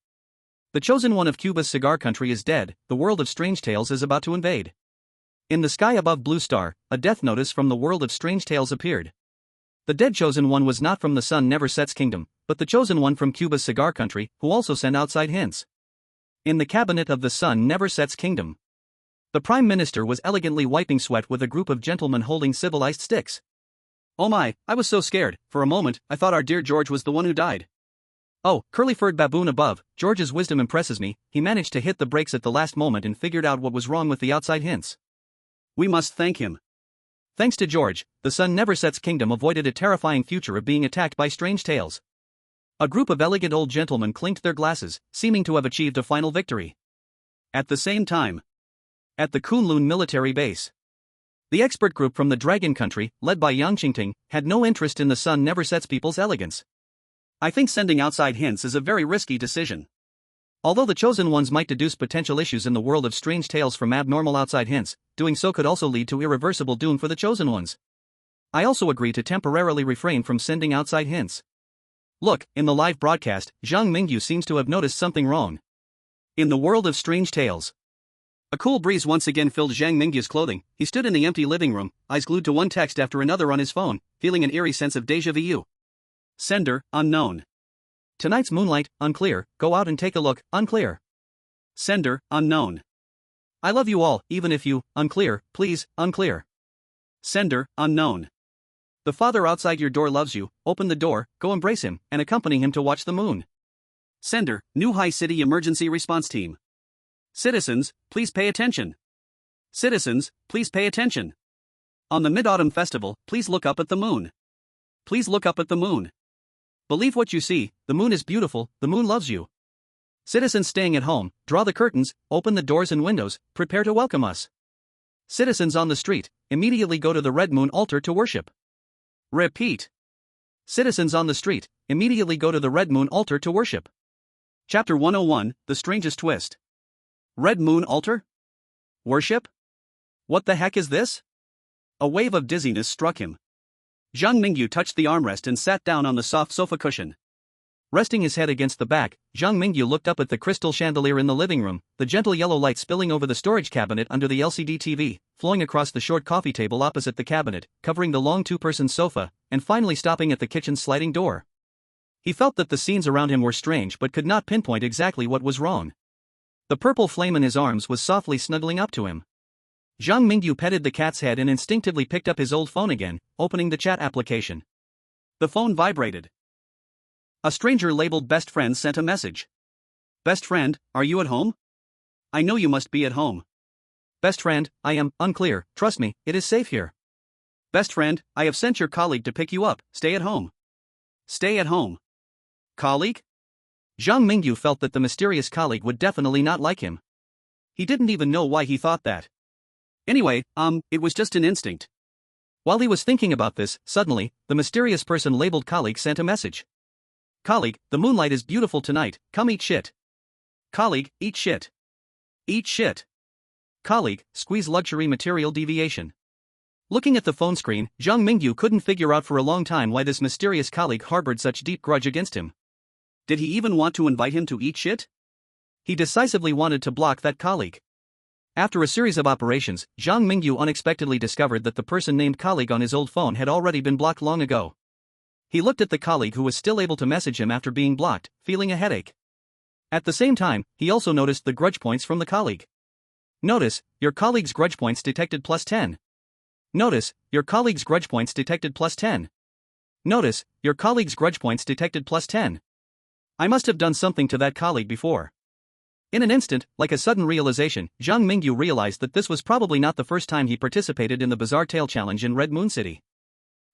Speaker 1: The chosen one of Cuba's cigar country is dead, the world of strange tales is about to invade. In the sky above Blue Star, a death notice from the world of strange tales appeared. The dead chosen one was not from the sun never sets kingdom, but the chosen one from Cuba's cigar country, who also sent outside hints. In the cabinet of the sun never sets kingdom, the prime minister was elegantly wiping sweat with a group of gentlemen holding civilized sticks. Oh my, I was so scared, for a moment, I thought our dear George was the one who died. Oh, curly-furred baboon above, George's wisdom impresses me, he managed to hit the brakes at the last moment and figured out what was wrong with the outside hints. We must thank him. Thanks to George, the sun never sets kingdom avoided a terrifying future of being attacked by strange tales. A group of elegant old gentlemen clinked their glasses, seeming to have achieved a final victory. At the same time, at the Kunlun military base, the expert group from the Dragon Country, led by Yang Qingting, had no interest in the sun never sets people's elegance. I think sending outside hints is a very risky decision. Although the chosen ones might deduce potential issues in the world of strange tales from abnormal outside hints, doing so could also lead to irreversible doom for the chosen ones. I also agree to temporarily refrain from sending outside hints. Look, in the live broadcast, Zhang Mingyu seems to have noticed something wrong. In the world of strange tales, a cool breeze once again filled Zhang Mingyu's clothing. He stood in the empty living room, eyes glued to one text after another on his phone, feeling an eerie sense of déjà vu. Sender, unknown. Tonight's moonlight, unclear, go out and take a look, unclear. Sender, unknown. I love you all, even if you, unclear, please, unclear. Sender, unknown. The father outside your door loves you, open the door, go embrace him, and accompany him to watch the moon. Sender, New High City Emergency Response Team. Citizens, please pay attention. Citizens, please pay attention. On the Mid-Autumn Festival, please look up at the moon. Please look up at the moon. Believe what you see, the moon is beautiful, the moon loves you. Citizens staying at home, draw the curtains, open the doors and windows, prepare to welcome us. Citizens on the street, immediately go to the Red Moon altar to worship. Repeat. Citizens on the street, immediately go to the Red Moon altar to worship. Chapter 101, The Strangest Twist. Red Moon altar? Worship? What the heck is this? A wave of dizziness struck him. Zhang Mingyu touched the armrest and sat down on the soft sofa cushion. Resting his head against the back, Zhang Mingyu looked up at the crystal chandelier in the living room, the gentle yellow light spilling over the storage cabinet under the LCD TV, flowing across the short coffee table opposite the cabinet, covering the long two-person sofa, and finally stopping at the kitchen's sliding door. He felt that the scenes around him were strange but could not pinpoint exactly what was wrong. The purple flame in his arms was softly snuggling up to him. Zhang Mingyu petted the cat's head and instinctively picked up his old phone again, opening the chat application. The phone vibrated. A stranger labeled Best Friend sent a message. Best friend, are you at home? I know you must be at home. Best friend, I am, unclear, trust me, it is safe here. Best friend, I have sent your colleague to pick you up, stay at home. Stay at home. Colleague? Zhang Mingyu felt that the mysterious colleague would definitely not like him. He didn't even know why he thought that. Anyway, it was just an instinct. While he was thinking about this, suddenly, the mysterious person labeled colleague sent a message. Colleague, the moonlight is beautiful tonight, come eat shit. Colleague, eat shit. Eat shit. Colleague, squeeze luxury material deviation. Looking at the phone screen, Zhang Mingyu couldn't figure out for a long time why this mysterious colleague harbored such deep grudge against him. Did he even want to invite him to eat shit? He decisively wanted to block that colleague. After a series of operations, Zhang Mingyu unexpectedly discovered that the person named colleague on his old phone had already been blocked long ago. He looked at the colleague who was still able to message him after being blocked, feeling a headache. At the same time, he also noticed the grudge points from the colleague. Notice, your colleague's grudge points detected +10. Notice, your colleague's grudge points detected +10. Notice, your colleague's grudge points detected +10. I must have done something to that colleague before. In an instant, like a sudden realization, Zhang Mingyu realized that this was probably not the first time he participated in the Bizarre Tale Challenge in Red Moon City.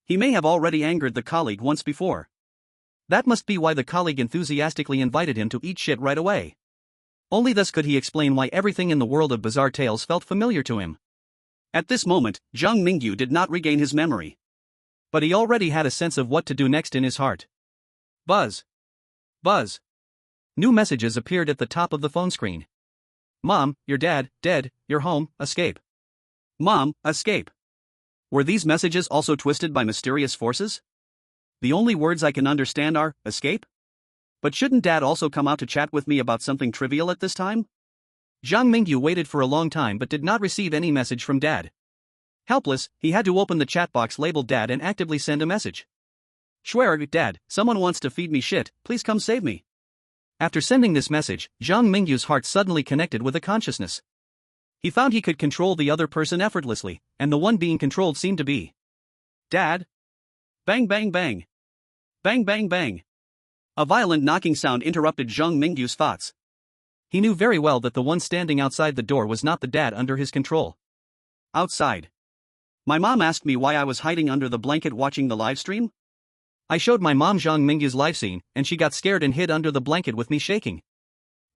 Speaker 1: He may have already angered the colleague once before. That must be why the colleague enthusiastically invited him to eat shit right away. Only thus could he explain why everything in the world of bizarre tales felt familiar to him. At this moment, Zhang Mingyu did not regain his memory. But he already had a sense of what to do next in his heart. Buzz. Buzz. New messages appeared at the top of the phone screen. Mom, your dad, dead, you're home, escape. Mom, escape. Were these messages also twisted by mysterious forces? The only words I can understand are, escape? But shouldn't Dad also come out to chat with me about something trivial at this time? Zhang Mingyu waited for a long time but did not receive any message from Dad. Helpless, he had to open the chat box labeled Dad and actively send a message. Schwer, Dad, someone wants to feed me shit, please come save me. After sending this message, Zhang Mingyu's heart suddenly connected with a consciousness. He found he could control the other person effortlessly, and the one being controlled seemed to be Dad. Bang bang bang. Bang bang bang. A violent knocking sound interrupted Zhang Mingyu's thoughts. He knew very well that the one standing outside the door was not the dad under his control. Outside. My mom asked me why I was hiding under the blanket watching the live stream. I showed my mom Zhang Mingyu's live scene, and she got scared and hid under the blanket with me shaking.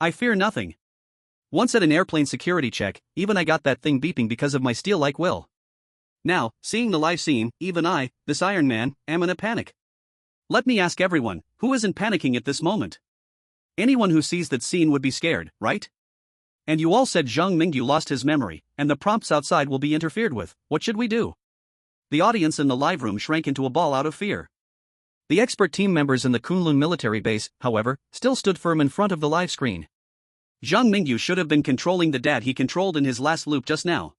Speaker 1: I fear nothing. Once at an airplane security check, even I got that thing beeping because of my steel-like will. Now, seeing the live scene, even I, this Iron Man, am in a panic. Let me ask everyone, who isn't panicking at this moment? Anyone who sees that scene would be scared, right? And you all said Zhang Mingyu lost his memory, and the prompts outside will be interfered with. What should we do? The audience in the live room shrank into a ball out of fear. The expert team members in the Kunlun military base, however, still stood firm in front of the live screen. Zhang Mingyu should have been controlling the dad he controlled in his last loop just now.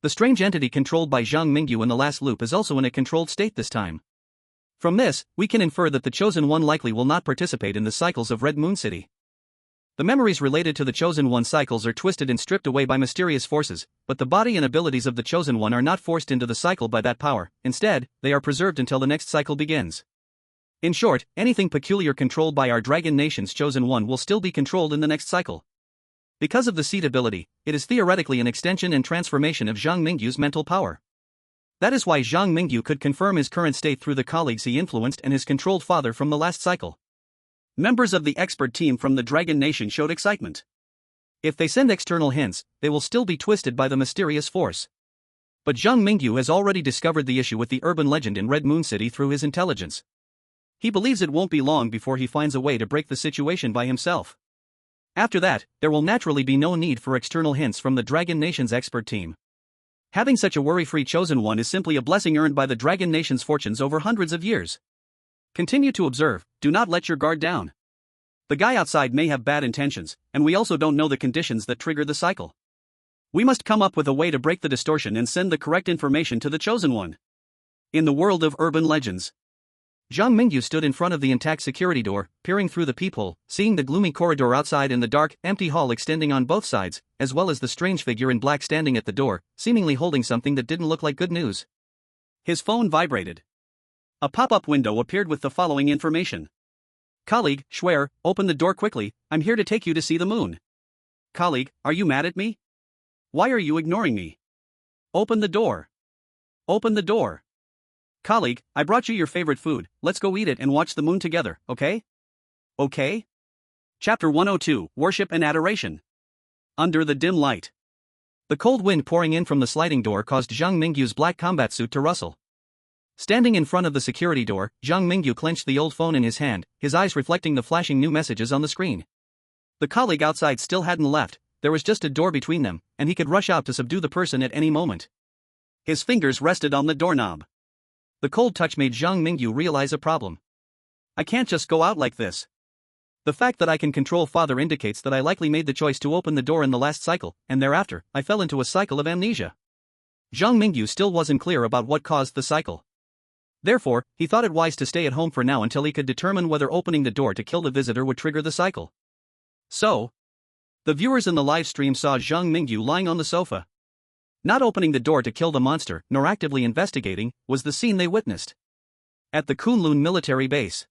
Speaker 1: The strange entity controlled by Zhang Mingyu in the last loop is also in a controlled state this time. From this, we can infer that the Chosen One likely will not participate in the cycles of Red Moon City. The memories related to the Chosen One cycles are twisted and stripped away by mysterious forces, but the body and abilities of the Chosen One are not forced into the cycle by that power. Instead, they are preserved until the next cycle begins. In short, anything peculiar controlled by our Dragon Nation's Chosen One will still be controlled in the next cycle. Because of the seed ability, it is theoretically an extension and transformation of Zhang Mingyu's mental power. That is why Zhang Mingyu could confirm his current state through the colleagues he influenced and his controlled father from the last cycle. Members of the expert team from the Dragon Nation showed excitement. If they send external hints, they will still be twisted by the mysterious force. But Zhang Mingyu has already discovered the issue with the urban legend in Red Moon City through his intelligence. He believes it won't be long before he finds a way to break the situation by himself. After that, there will naturally be no need for external hints from the Dragon Nation's expert team. Having such a worry-free Chosen One is simply a blessing earned by the Dragon Nation's fortunes over hundreds of years. Continue to observe, do not let your guard down. The guy outside may have bad intentions, and we also don't know the conditions that trigger the cycle. We must come up with a way to break the distortion and send the correct information to the Chosen One. In the world of urban legends, Zhang Mingyu stood in front of the intact security door, peering through the peephole, seeing the gloomy corridor outside and the dark, empty hall extending on both sides, as well as the strange figure in black standing at the door, seemingly holding something that didn't look like good news. His phone vibrated. A pop-up window appeared with the following information. Colleague, Schwer, open the door quickly, I'm here to take you to see the moon. Colleague, are you mad at me? Why are you ignoring me? Open the door. Open the door. Colleague, I brought you your favorite food, let's go eat it and watch the moon together, okay? Okay? Chapter 102, Worship and Adoration. Under the dim light. The cold wind pouring in from the sliding door caused Zhang Mingyu's black combat suit to rustle. Standing in front of the security door, Zhang Mingyu clenched the old phone in his hand, his eyes reflecting the flashing new messages on the screen. The colleague outside still hadn't left, there was just a door between them, and he could rush out to subdue the person at any moment. His fingers rested on the doorknob. The cold touch made Zhang Mingyu realize a problem. I can't just go out like this. The fact that I can control father indicates that I likely made the choice to open the door in the last cycle, and thereafter, I fell into a cycle of amnesia. Zhang Mingyu still wasn't clear about what caused the cycle. Therefore, he thought it wise to stay at home for now until he could determine whether opening the door to kill the visitor would trigger the cycle. So, the viewers in the live stream saw Zhang Mingyu lying on the sofa. Not opening the door to kill the monster, nor actively investigating, was the scene they witnessed. At the Kunlun military base.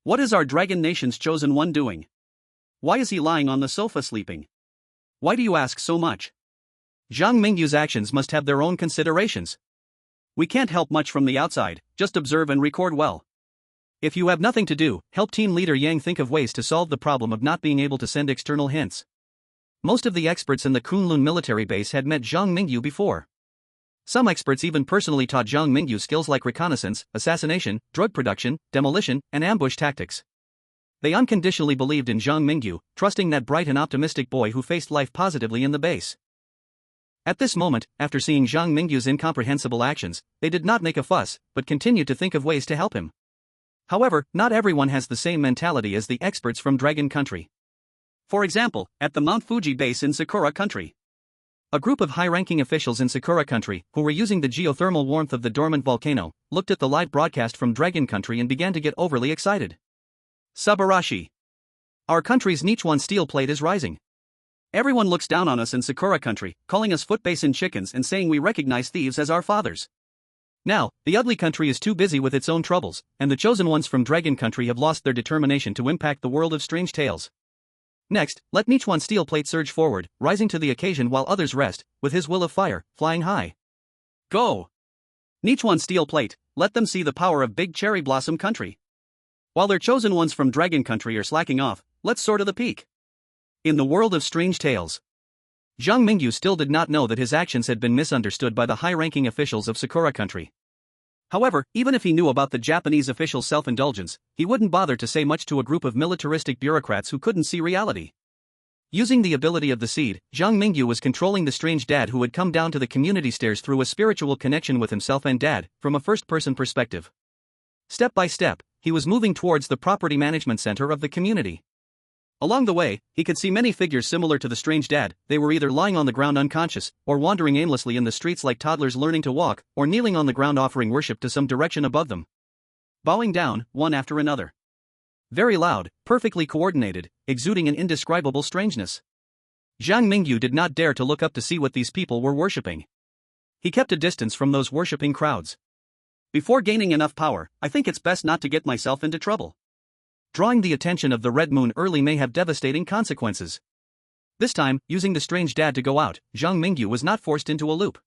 Speaker 1: What is our Dragon Nation's chosen one doing? Why is he lying on the sofa sleeping? Why do you ask so much? Zhang Mingyu's actions must have their own considerations. We can't help much from the outside, just observe and record well. If you have nothing to do, help team leader Yang think of ways to solve the problem of not being able to send external hints. Most of the experts in the Kunlun military base had met Zhang Mingyu before. Some experts even personally taught Zhang Mingyu skills like reconnaissance, assassination, drug production, demolition, and ambush tactics. They unconditionally believed in Zhang Mingyu, trusting that bright and optimistic boy who faced life positively in the base. At this moment, after seeing Zhang Mingyu's incomprehensible actions, they did not make a fuss, but continued to think of ways to help him. However, not everyone has the same mentality as the experts from Dragon Country. For example, at the Mount Fuji base in Sakura Country. A group of high-ranking officials in Sakura Country, who were using the geothermal warmth of the dormant volcano, looked at the live broadcast from Dragon Country and began to get overly excited. Subarashi. Our country's Nichuan steel plate is rising. Everyone looks down on us in Sakura Country, calling us foot basin chickens and saying we recognize thieves as our fathers. Now, the ugly country is too busy with its own troubles, and the chosen ones from Dragon Country have lost their determination to impact the world of strange tales. Next, let Nichuan steel plate surge forward, rising to the occasion while others rest, with his will of fire, flying high. Go! Nichuan steel plate, let them see the power of Big Cherry Blossom Country. While their chosen ones from Dragon Country are slacking off, let's soar to the peak. In the world of strange tales. Zhang Mingyu still did not know that his actions had been misunderstood by the high-ranking officials of Sakura Country. However, even if he knew about the Japanese officials' self-indulgence, he wouldn't bother to say much to a group of militaristic bureaucrats who couldn't see reality. Using the ability of the seed, Zhang Mingyu was controlling the strange dad who had come down to the community stairs through a spiritual connection with himself and dad, from a first-person perspective. Step by step, he was moving towards the property management center of the community. Along the way, he could see many figures similar to the strange dad. They were either lying on the ground unconscious, or wandering aimlessly in the streets like toddlers learning to walk, or kneeling on the ground offering worship to some direction above them. Bowing down, one after another. Very loud, perfectly coordinated, exuding an indescribable strangeness. Zhang Mingyu did not dare to look up to see what these people were worshipping. He kept a distance from those worshipping crowds. Before gaining enough power, I think it's best not to get myself into trouble. Drawing the attention of the Red Moon early may have devastating consequences. This time, using the strange dad to go out, Zhang Mingyu was not forced into a loop.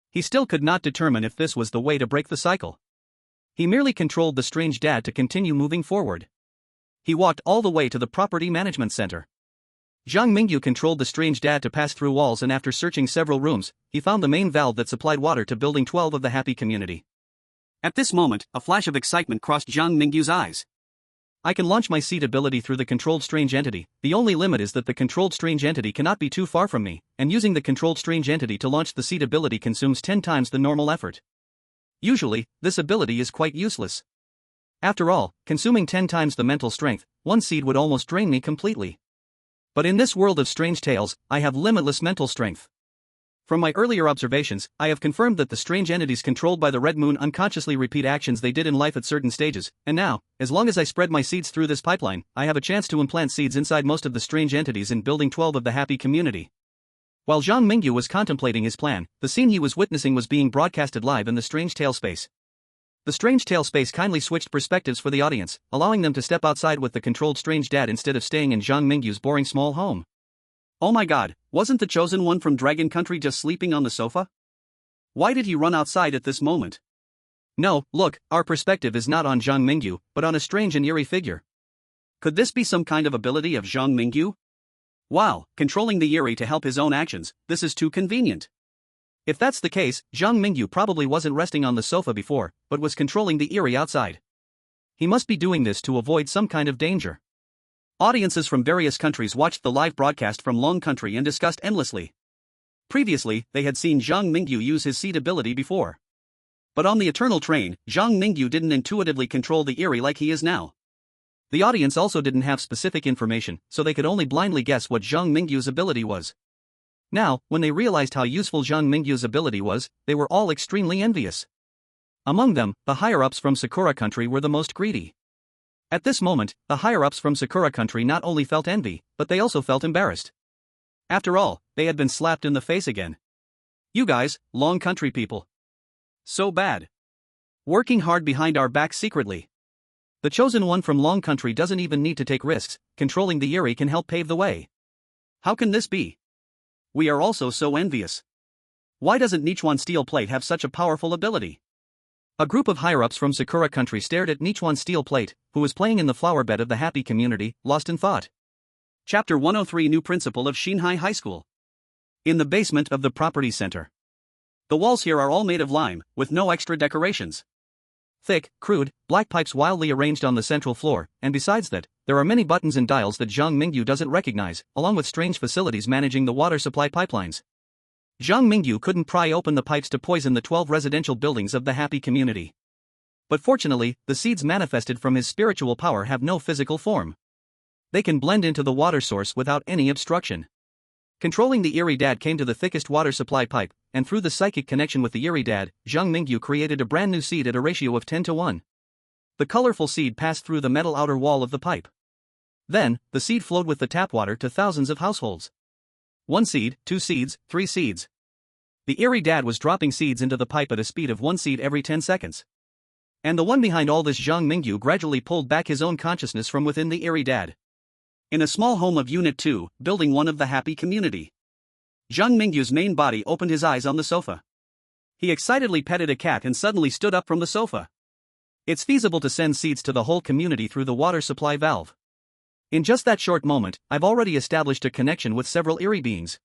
Speaker 1: He still could not determine if this was the way to break the cycle. He merely controlled the strange dad to continue moving forward. He walked all the way to the property management center. Zhang Mingyu controlled the strange dad to pass through walls, and after searching several rooms, he found the main valve that supplied water to Building 12 of the Happy Community. At this moment, a flash of excitement crossed Zhang Mingyu's eyes. I can launch my seed ability through the controlled strange entity. The only limit is that the controlled strange entity cannot be too far from me, and using the controlled strange entity to launch the seed ability consumes 10 times the normal effort. Usually, this ability is quite useless. After all, consuming 10 times the mental strength, one seed would almost drain me completely. But in this world of strange tales, I have limitless mental strength. From my earlier observations, I have confirmed that the strange entities controlled by the Red Moon unconsciously repeat actions they did in life at certain stages, and now, as long as I spread my seeds through this pipeline, I have a chance to implant seeds inside most of the strange entities in Building 12 of the Happy Community. While Zhang Mingyu was contemplating his plan, the scene he was witnessing was being broadcasted live in the Strange Tale space. The Strange Tale space kindly switched perspectives for the audience, allowing them to step outside with the controlled strange dad instead of staying in Zhang Mingyu's boring small home. Oh my god, wasn't the chosen one from Dragon Country just sleeping on the sofa? Why did he run outside at this moment? No, look, our perspective is not on Zhang Mingyu, but on a strange and eerie figure. Could this be some kind of ability of Zhang Mingyu? Wow, controlling the eerie to help his own actions, this is too convenient. If that's the case, Zhang Mingyu probably wasn't resting on the sofa before, but was controlling the eerie outside. He must be doing this to avoid some kind of danger. Audiences from various countries watched the live broadcast from Long Country and discussed endlessly. Previously, they had seen Zhang Mingyu use his seed ability before. But on the Eternal Train, Zhang Mingyu didn't intuitively control the eerie like he is now. The audience also didn't have specific information, so they could only blindly guess what Zhang Mingyu's ability was. Now, when they realized how useful Zhang Mingyu's ability was, they were all extremely envious. Among them, the higher-ups from Sakura Country were the most greedy. At this moment, the higher-ups from Sakura Country not only felt envy, but they also felt embarrassed. After all, they had been slapped in the face again. You guys, Long Country people. So bad. Working hard behind our backs secretly. The chosen one from Long Country doesn't even need to take risks, controlling the Eerie can help pave the way. How can this be? We are also so envious. Why doesn't Nichuan Steel Plate have such a powerful ability? A group of higher-ups from Sakura Country stared at Nichuan Steel Plate, who was playing in the flower bed of the happy community, lost in thought. Chapter 103 New Principal of Shinhai High School. In the basement of the property center. The walls here are all made of lime, with no extra decorations. Thick, crude, black pipes wildly arranged on the central floor, and besides that, there are many buttons and dials that Zhang Mingyu doesn't recognize, along with strange facilities managing the water supply pipelines. Zhang Mingyu couldn't pry open the pipes to poison the 12 residential buildings of the happy community. But fortunately, the seeds manifested from his spiritual power have no physical form. They can blend into the water source without any obstruction. Controlling the Eerie Dad came to the thickest water supply pipe, and through the psychic connection with the Eerie Dad, Zhang Mingyu created a brand new seed at a ratio of 10 to 1. The colorful seed passed through the metal outer wall of the pipe. Then, the seed flowed with the tap water to thousands of households. 1 seed, 2 seeds, 3 seeds. The Eerie Dad was dropping seeds into the pipe at a speed of 1 seed every 10 seconds. And the one behind all this, Zhang Mingyu gradually pulled back his own consciousness from within the Eerie Dad. In a small home of Unit 2, Building 1 of the happy community. Zhang Mingyu's main body opened his eyes on the sofa. He excitedly petted a cat and suddenly stood up from the sofa. It's feasible to send seeds to the whole community through the water supply valve. In just that short moment, I've already established a connection with several Eerie beings.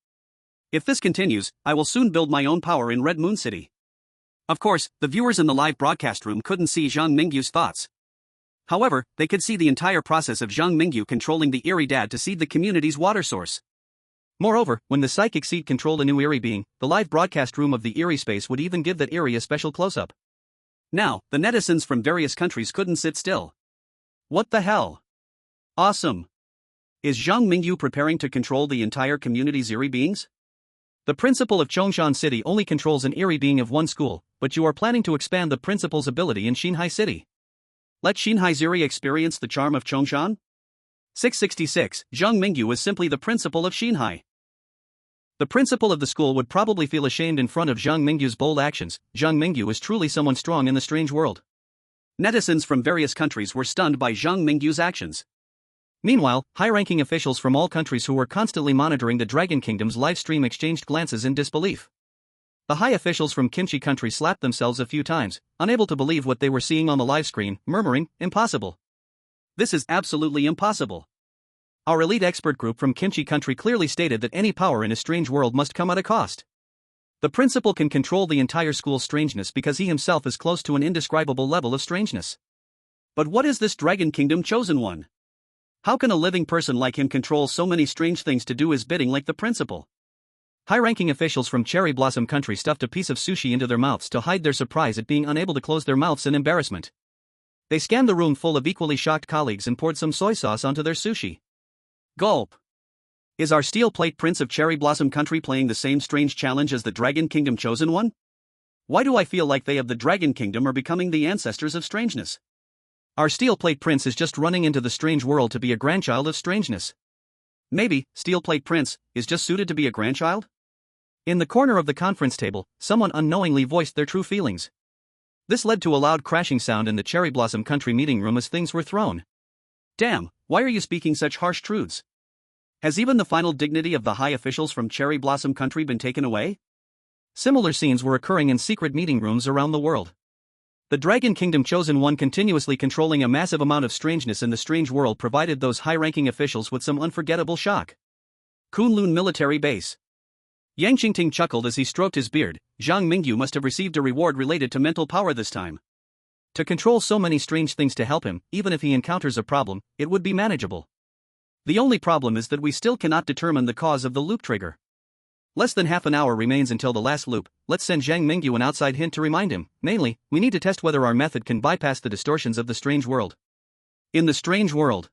Speaker 1: If this continues, I will soon build my own power in Red Moon City. Of course, the viewers in the live broadcast room couldn't see Zhang Mingyu's thoughts. However, they could see the entire process of Zhang Mingyu controlling the Eerie Dad to seed the community's water source. Moreover, when the psychic seed controlled a new Eerie being, the live broadcast room of the Eerie space would even give that Eerie a special close-up. Now, the netizens from various countries couldn't sit still. What the hell? Awesome! Is Zhang Mingyu preparing to control the entire community's Eerie beings? The principal of Chongshan City only controls an Eerie being of one school, but you are planning to expand the principal's ability in Shinhai City. Let Shinhai's Eerie experience the charm of Chongshan? 666. Zhang Mingyu is simply the principal of Shinhai. The principal of the school would probably feel ashamed in front of Zhang Mingyu's bold actions. Zhang Mingyu is truly someone strong in the strange world. Netizens from various countries were stunned by Zhang Mingyu's actions. Meanwhile, high-ranking officials from all countries who were constantly monitoring the Dragon Kingdom's live stream exchanged glances in disbelief. The high officials from Kimchi Country slapped themselves a few times, unable to believe what they were seeing on the live screen, murmuring, "Impossible. This is absolutely impossible." Our elite expert group from Kimchi Country clearly stated that any power in a strange world must come at a cost. The principal can control the entire school's strangeness because he himself is close to an indescribable level of strangeness. But what is this Dragon Kingdom chosen one? How can a living person like him control so many strange things to do his bidding like the principal? High-ranking officials from Cherry Blossom Country stuffed a piece of sushi into their mouths to hide their surprise at being unable to close their mouths in embarrassment. They scanned the room full of equally shocked colleagues and poured some soy sauce onto their sushi. Gulp. Is our Steel Plate Prince of Cherry Blossom Country playing the same strange challenge as the Dragon Kingdom chosen one? Why do I feel like they of the Dragon Kingdom are becoming the ancestors of strangeness? Our Steel Plate Prince is just running into the strange world to be a grandchild of strangeness. Maybe, Steel Plate Prince is just suited to be a grandchild? In the corner of the conference table, someone unknowingly voiced their true feelings. This led to a loud crashing sound in the Cherry Blossom Country meeting room as things were thrown. Damn, why are you speaking such harsh truths? Has even the final dignity of the high officials from Cherry Blossom Country been taken away? Similar scenes were occurring in secret meeting rooms around the world. The Dragon Kingdom chosen one continuously controlling a massive amount of strangeness in the strange world provided those high-ranking officials with some unforgettable shock. Kunlun Military Base. Yang Qingting chuckled as he stroked his beard. Zhang Mingyu must have received a reward related to mental power this time. To control so many strange things to help him, even if he encounters a problem, it would be manageable. The only problem is that we still cannot determine the cause of the loop trigger. Less than half an hour remains until the last loop. Let's send Zhang Mingyu an outside hint to remind him. Mainly, we need to test whether our method can bypass the distortions of the strange world. In the strange world,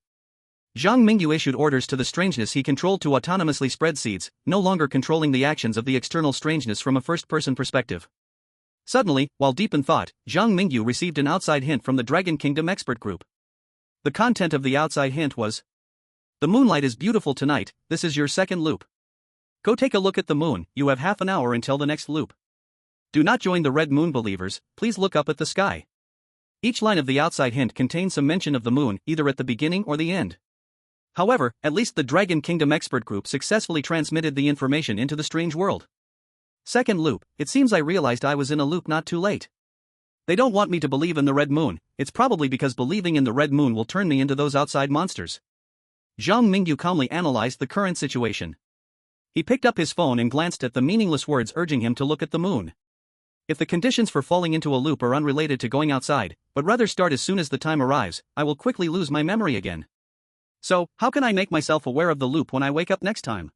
Speaker 1: Zhang Mingyu issued orders to the strangeness he controlled to autonomously spread seeds, no longer controlling the actions of the external strangeness from a first-person perspective. Suddenly, while deep in thought, Zhang Mingyu received an outside hint from the Dragon Kingdom expert group. The content of the outside hint was: "The moonlight is beautiful tonight, this is your second loop. Go take a look at the moon, you have half an hour until the next loop. Do not join the Red Moon believers, please look up at the sky." Each line of the outside hint contains some mention of the moon, either at the beginning or the end. However, at least the Dragon Kingdom expert group successfully transmitted the information into the strange world. Second loop, it seems I realized I was in a loop not too late. They don't want me to believe in the red moon, it's probably because believing in the red moon will turn me into those outside monsters. Zhang Mingyu calmly analyzed the current situation. He picked up his phone and glanced at the meaningless words urging him to look at the moon. If the conditions for falling into a loop are unrelated to going outside, but rather start as soon as the time arrives, I will quickly lose my memory again. So, how can I make myself aware of the loop when I wake up next time?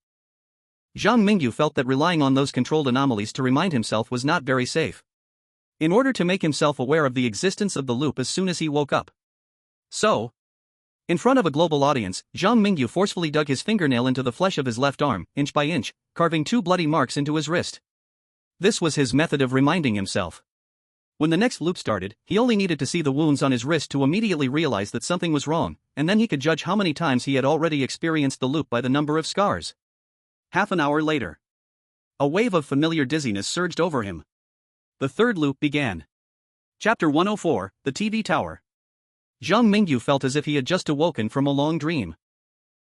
Speaker 1: Zhang Mingyu felt that relying on those controlled anomalies to remind himself was not very safe. In order to make himself aware of the existence of the loop as soon as he woke up. So, in front of a global audience, Zhang Mingyu forcefully dug his fingernail into the flesh of his left arm, inch by inch, carving 2 bloody marks into his wrist. This was his method of reminding himself. When the next loop started, he only needed to see the wounds on his wrist to immediately realize that something was wrong, and then he could judge how many times he had already experienced the loop by the number of scars. Half an hour later, a wave of familiar dizziness surged over him. The third loop began. Chapter 104, The TV Tower. Zhang Mingyu felt as if he had just awoken from a long dream.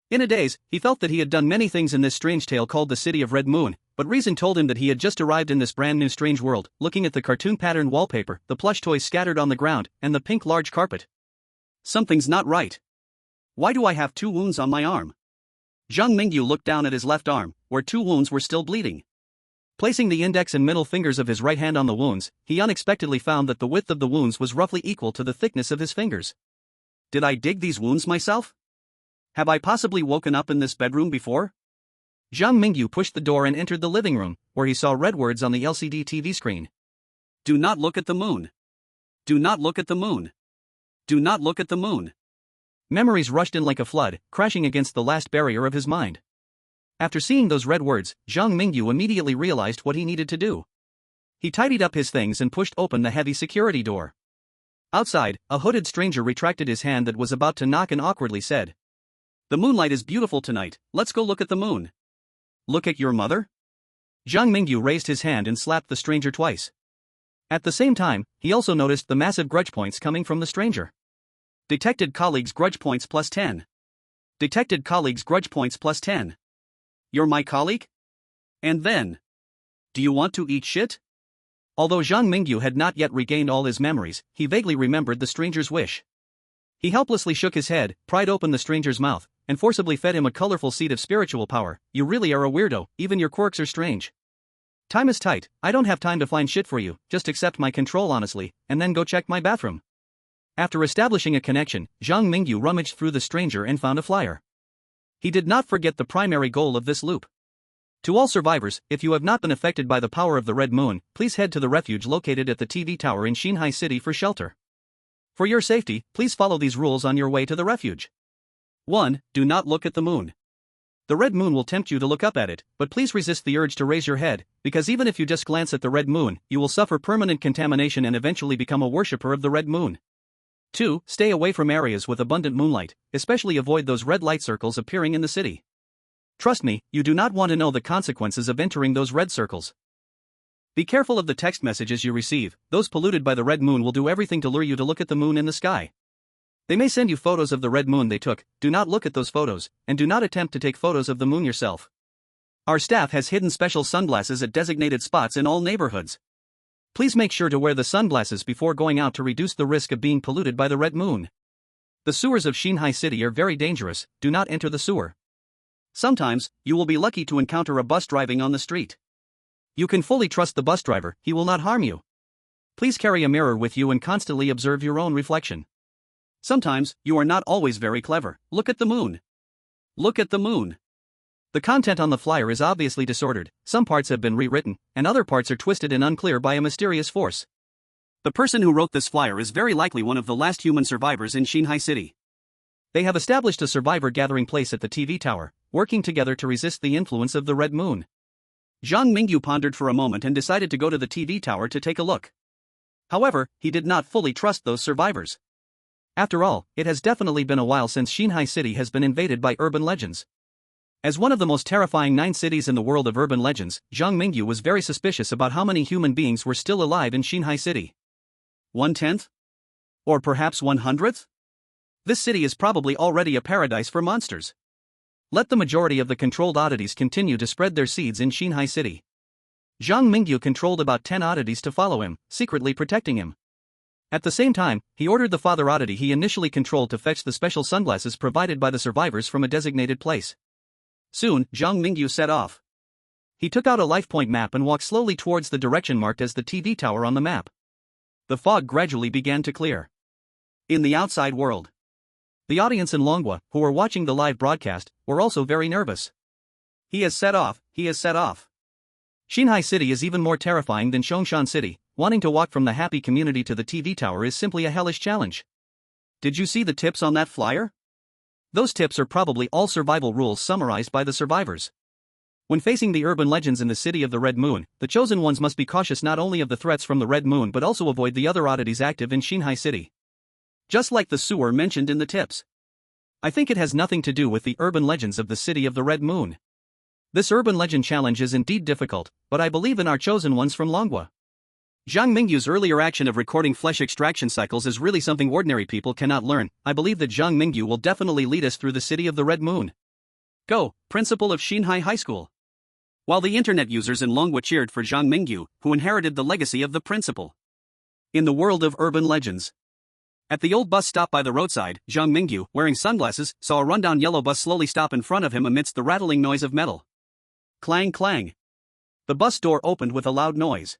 Speaker 1: In a daze, he felt that he had done many things in this strange tale called the City of Red Moon, but reason told him that he had just arrived in this brand new strange world, looking at the cartoon pattern wallpaper, the plush toys scattered on the ground, and the pink large carpet. Something's not right. Why do I have 2 wounds on my arm? Zhang Mingyu looked down at his left arm, where 2 wounds were still bleeding. Placing the index and middle fingers of his right hand on the wounds, he unexpectedly found that the width of the wounds was roughly equal to the thickness of his fingers. Did I dig these wounds myself? Have I possibly woken up in this bedroom before? Zhang Mingyu pushed the door and entered the living room, where he saw red words on the LCD TV screen. Do not look at the moon. Do not look at the moon. Do not look at the moon. Memories rushed in like a flood, crashing against the last barrier of his mind. After seeing those red words, Zhang Mingyu immediately realized what he needed to do. He tidied up his things and pushed open the heavy security door. Outside, a hooded stranger retracted his hand that was about to knock and awkwardly said, "The moonlight is beautiful tonight, let's go look at the moon." Look at your mother? Zhang Mingyu raised his hand and slapped the stranger twice. At the same time, he also noticed the massive grudge points coming from the stranger. Detected colleagues grudge points plus 10. Detected colleagues grudge points plus 10. You're my colleague? And then? Do you want to eat shit? Although Zhang Mingyu had not yet regained all his memories, he vaguely remembered the stranger's wish. He helplessly shook his head, pried open the stranger's mouth, and forcibly fed him a colorful seed of spiritual power. You really are a weirdo, even your quirks are strange. Time is tight, I don't have time to find shit for you, just accept my control honestly, and then go check my bathroom. After establishing a connection, Zhang Mingyu rummaged through the stranger and found a flyer. He did not forget the primary goal of this loop. To all survivors, if you have not been affected by the power of the red moon, please head to the refuge located at the TV tower in Xinhai City for shelter. For your safety, please follow these rules on your way to the refuge. 1. Do not look at the moon. The red moon will tempt you to look up at it, but please resist the urge to raise your head, because even if you just glance at the red moon, you will suffer permanent contamination and eventually become a worshipper of the red moon. 2. Stay away from areas with abundant moonlight, especially avoid those red light circles appearing in the city. Trust me, you do not want to know the consequences of entering those red circles. Be careful of the text messages you receive, those polluted by the red moon will do everything to lure you to look at the moon in the sky. They may send you photos of the red moon they took, do not look at those photos, and do not attempt to take photos of the moon yourself. Our staff has hidden special sunglasses at designated spots in all neighborhoods. Please make sure to wear the sunglasses before going out to reduce the risk of being polluted by the red moon. The sewers of Xinhai City are very dangerous, do not enter the sewer. Sometimes, you will be lucky to encounter a bus driving on the street. You can fully trust the bus driver, he will not harm you. Please carry a mirror with you and constantly observe your own reflection. Sometimes, you are not always very clever, look at the moon. Look at the moon. The content on the flyer is obviously disordered, some parts have been rewritten, and other parts are twisted and unclear by a mysterious force. The person who wrote this flyer is very likely one of the last human survivors in Xinhai City. They have established a survivor gathering place at the TV tower, working together to resist the influence of the red moon. Zhang Mingyu pondered for a moment and decided to go to the TV tower to take a look. However, he did not fully trust those survivors. After all, it has definitely been a while since Xinhai City has been invaded by urban legends. As one of the most terrifying 9 cities in the world of urban legends, Zhang Mingyu was very suspicious about how many human beings were still alive in Xinhai City. 1/10? Or perhaps 100th? This city is probably already a paradise for monsters. Let the majority of the controlled oddities continue to spread their seeds in Xinhai City. Zhang Mingyu controlled about 10 oddities to follow him, secretly protecting him. At the same time, he ordered the father oddity he initially controlled to fetch the special sunglasses provided by the survivors from a designated place. Soon, Zhang Mingyu set off. He took out a life point map and walked slowly towards the direction marked as the TV tower on the map. The fog gradually began to clear. In the outside world, the audience in Longwa, who were watching the live broadcast, were also very nervous. He has set off, he has set off. Xinhai City is even more terrifying than Chongshan City. Wanting to walk from the happy community to the TV tower is simply a hellish challenge. Did you see the tips on that flyer? Those tips are probably all survival rules summarized by the survivors. When facing the urban legends in the city of the Red Moon, the chosen ones must be cautious not only of the threats from the Red Moon but also avoid the other oddities active in Xinhai City. Just like the sewer mentioned in the tips. I think it has nothing to do with the urban legends of the city of the Red Moon. This urban legend challenge is indeed difficult, but I believe in our chosen ones from Longwa. Zhang Mingyu's earlier action of recording flesh extraction cycles is really something ordinary people cannot learn. I believe that Zhang Mingyu will definitely lead us through the city of the Red Moon. Go, principal of Xinhai High School. While the internet users in Longwa cheered for Zhang Mingyu, who inherited the legacy of the principal. In the world of urban legends. At the old bus stop by the roadside, Zhang Mingyu, wearing sunglasses, saw a rundown yellow bus slowly stop in front of him amidst the rattling noise of metal. Clang clang. The bus door opened with a loud noise.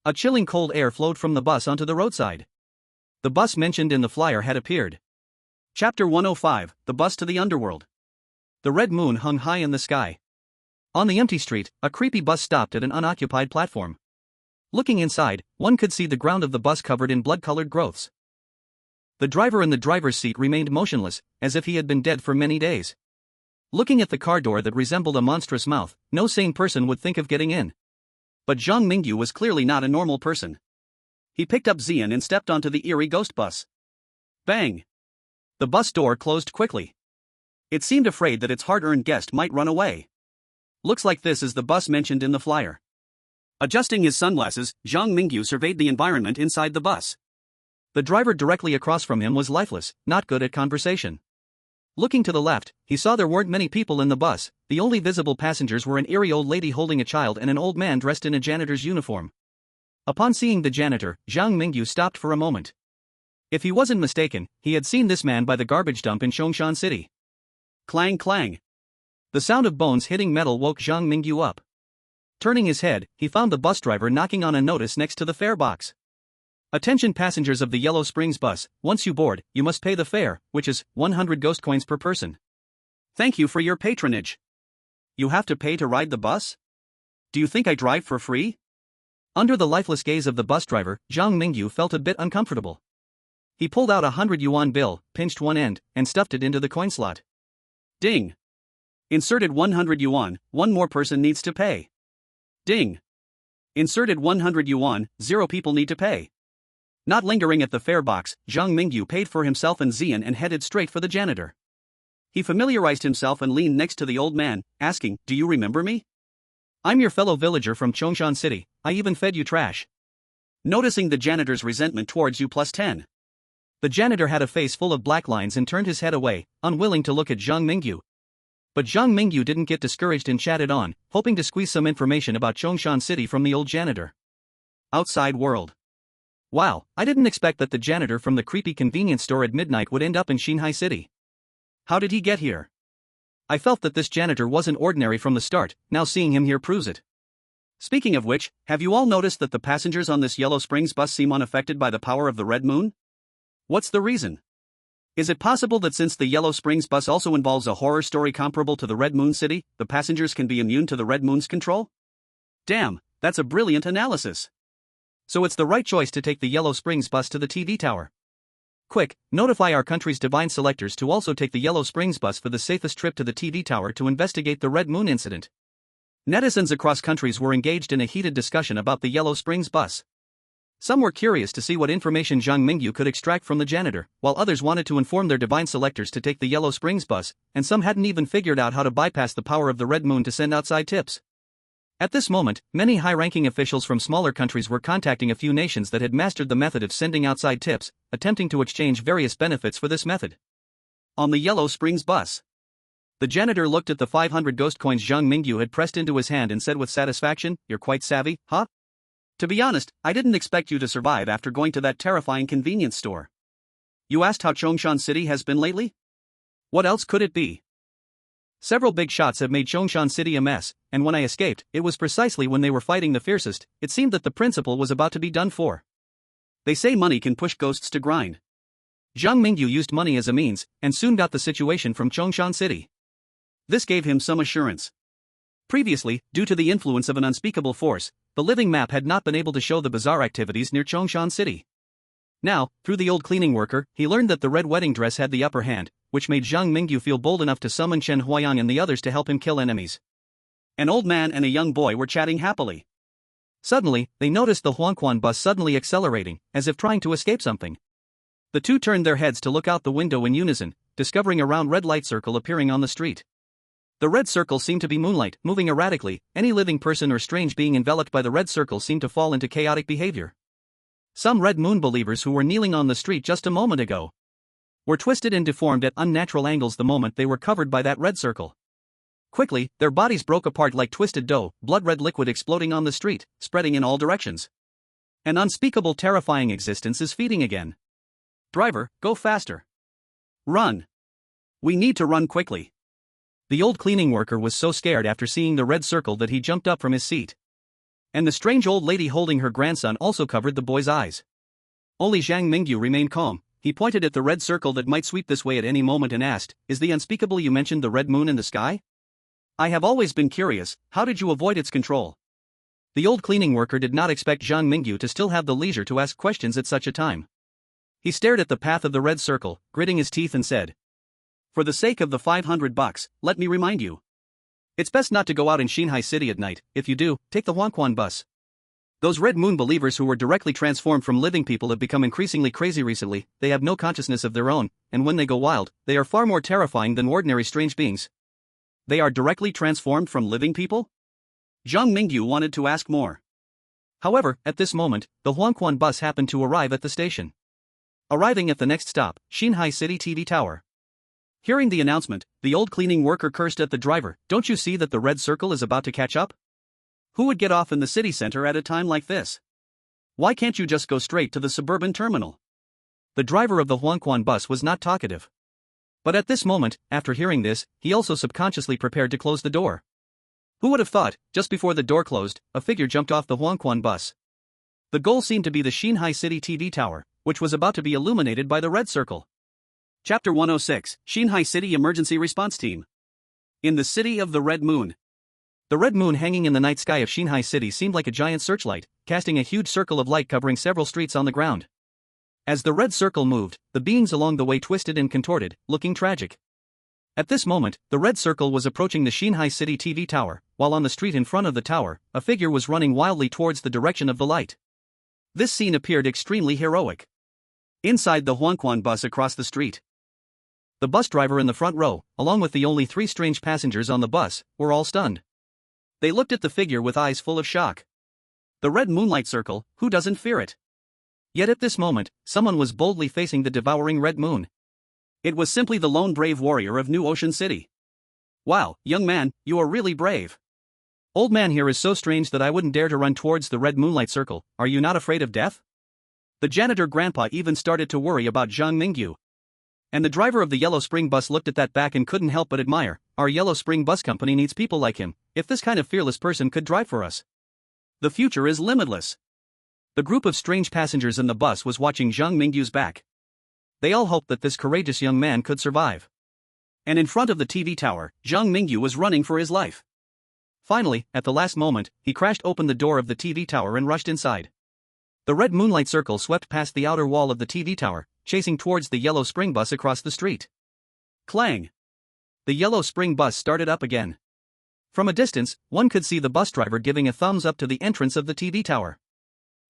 Speaker 1: A chilling cold air flowed from the bus onto the roadside. The bus mentioned in the flyer had appeared. Chapter 105, The Bus to the Underworld. The red moon hung high in the sky. On the empty street, a creepy bus stopped at an unoccupied platform. Looking inside, one could see the ground of the bus covered in blood-colored growths. The driver in the driver's seat remained motionless, as if he had been dead for many days. Looking at the car door that resembled a monstrous mouth, no sane person would think of getting in. But Zhang Mingyu was clearly not a normal person. He picked up Xian and stepped onto the eerie ghost bus. Bang! The bus door closed quickly. It seemed afraid that its hard-earned guest might run away. Looks like this is the bus mentioned in the flyer. Adjusting his sunglasses, Zhang Mingyu surveyed the environment inside the bus. The driver directly across from him was lifeless, not good at conversation. Looking to the left, he saw there weren't many people in the bus. The only visible passengers were an eerie old lady holding a child and an old man dressed in a janitor's uniform. Upon seeing the janitor, Zhang Mingyu stopped for a moment. If he wasn't mistaken, he had seen this man by the garbage dump in Chongshan City. Clang clang. The sound of bones hitting metal woke Zhang Mingyu up. Turning his head, he found the bus driver knocking on a notice next to the fare box. Attention passengers of the Yellow Springs bus, once you board, you must pay the fare, which is 100 ghost coins per person. Thank you for your patronage. You have to pay to ride the bus? Do you think I drive for free? Under the lifeless gaze of the bus driver, Zhang Mingyu felt a bit uncomfortable. He pulled out a 100 yuan bill, pinched one end, and stuffed it into the coin slot. Ding! Inserted 100 yuan, one more person needs to pay. Ding! Inserted 100 yuan, 0 people need to pay. Not lingering at the fare box, Zhang Mingyu paid for himself and Xian and headed straight for the janitor. He familiarized himself and leaned next to the old man, asking, "Do you remember me? I'm your fellow villager from Chongshan City, I even fed you trash." Noticing the janitor's resentment towards you +10. The janitor had a face full of black lines and turned his head away, unwilling to look at Zhang Mingyu. But Zhang Mingyu didn't get discouraged and chatted on, hoping to squeeze some information about Chongshan City from the old janitor. Outside world. Wow, I didn't expect that the janitor from the creepy convenience store at midnight would end up in Xinhai City. How did he get here? I felt that this janitor wasn't ordinary from the start, now seeing him here proves it. Speaking of which, have you all noticed that the passengers on this Yellow Springs bus seem unaffected by the power of the Red Moon? What's the reason? Is it possible that since the Yellow Springs bus also involves a horror story comparable to the Red Moon City, the passengers can be immune to the Red Moon's control? Damn, that's a brilliant analysis. So it's the right choice to take the Yellow Springs bus to the TV tower. Quick, notify our country's divine selectors to also take the Yellow Springs bus for the safest trip to the TV tower to investigate the Red Moon incident. Netizens across countries were engaged in a heated discussion about the Yellow Springs bus. Some were curious to see what information Zhang Mingyu could extract from the janitor, while others wanted to inform their divine selectors to take the Yellow Springs bus, and some hadn't even figured out how to bypass the power of the Red Moon to send outside tips. At this moment, many high-ranking officials from smaller countries were contacting a few nations that had mastered the method of sending outside tips, attempting to exchange various benefits for this method. On the Yellow Springs bus, the janitor looked at the 500 ghost coins Zhang Mingyu had pressed into his hand and said with satisfaction, "You're quite savvy, huh? To be honest, I didn't expect you to survive after going to that terrifying convenience store. You asked how Chongshan City has been lately? What else could it be? Several big shots have made Chongshan City a mess, and when I escaped, it was precisely when they were fighting the fiercest. It seemed that the principal was about to be done for. They say money can push ghosts to grind." Zhang Mingyu used money as a means, and soon got the situation from Chongshan City. This gave him some assurance. Previously, due to the influence of an unspeakable force, the living map had not been able to show the bizarre activities near Chongshan City. Now, through the old cleaning worker, he learned that the red wedding dress had the upper hand, which made Zhang Mingyu feel bold enough to summon Chen Huayang and the others to help him kill enemies. An old man and a young boy were chatting happily. Suddenly, they noticed the Huangquan bus suddenly accelerating, as if trying to escape something. The two turned their heads to look out the window in unison, discovering a round red light circle appearing on the street. The red circle seemed to be moonlight, moving erratically. Any living person or strange being enveloped by the red circle seemed to fall into chaotic behavior. Some Red Moon believers who were kneeling on the street just a moment ago were twisted and deformed at unnatural angles the moment they were covered by that red circle. Quickly, their bodies broke apart like twisted dough, blood-red liquid exploding on the street, spreading in all directions. An unspeakable terrifying existence is feeding again. "Driver, go faster. Run. We need to run quickly." The old cleaning worker was so scared after seeing the red circle that he jumped up from his seat. And the strange old lady holding her grandson also covered the boy's eyes. Only Zhang Mingyu remained calm. He pointed at the red circle that might sweep this way at any moment and asked, "Is the unspeakable you mentioned the red moon in the sky? I have always been curious, how did you avoid its control?" The old cleaning worker did not expect Zhang Mingyu to still have the leisure to ask questions at such a time. He stared at the path of the red circle, gritting his teeth and said, "For the sake of the 500 bucks, let me remind you. It's best not to go out in Xinhai City at night. If you do, take the Huangquan bus. Those Red Moon believers who were directly transformed from living people have become increasingly crazy recently. They have no consciousness of their own, and when they go wild, they are far more terrifying than ordinary strange beings." "They are directly transformed from living people?" Zhang Mingyu wanted to ask more. However, at this moment, the Huangquan bus happened to arrive at the station. Arriving at the next stop, Xinhai City TV Tower. Hearing the announcement, the old cleaning worker cursed at the driver. "Don't you see that the red circle is about to catch up? Who would get off in the city center at a time like this? Why can't you just go straight to the suburban terminal?" The driver of the Huangquan bus was not talkative. But at this moment, after hearing this, he also subconsciously prepared to close the door. Who would have thought, just before the door closed, a figure jumped off the Huangquan bus. The goal seemed to be the Xinhai City TV Tower, which was about to be illuminated by the red circle. Chapter 106, Xinhai City Emergency Response Team. In the City of the Red Moon. The red moon hanging in the night sky of Xinhai City seemed like a giant searchlight, casting a huge circle of light covering several streets on the ground. As the red circle moved, the beings along the way twisted and contorted, looking tragic. At this moment, the red circle was approaching the Xinhai City TV Tower, while on the street in front of the tower, a figure was running wildly towards the direction of the light. This scene appeared extremely heroic. Inside the Huangquan bus across the street, the bus driver in the front row, along with the only 3 strange passengers on the bus, were all stunned. They looked at the figure with eyes full of shock. The red moonlight circle, who doesn't fear it? Yet at this moment, someone was boldly facing the devouring red moon. It was simply the lone brave warrior of New Ocean City. "Wow, young man, you are really brave. Old man here is so strange that I wouldn't dare to run towards the red moonlight circle. Are you not afraid of death?" The janitor grandpa even started to worry about Zhang Mingyu. And the driver of the Yellow Spring bus looked at that back and couldn't help but admire. "Our Yellow Spring bus company needs people like him. If this kind of fearless person could drive for us, the future is limitless." The group of strange passengers in the bus was watching Zhang Mingyu's back. They all hoped that this courageous young man could survive. And in front of the TV tower, Zhang Mingyu was running for his life. Finally, at the last moment, he crashed open the door of the TV tower and rushed inside. The red moonlight circle swept past the outer wall of the TV tower, chasing towards the Yellow Spring bus across the street. Clang! The Yellow Spring bus started up again. From a distance, one could see the bus driver giving a thumbs up to the entrance of the TV tower.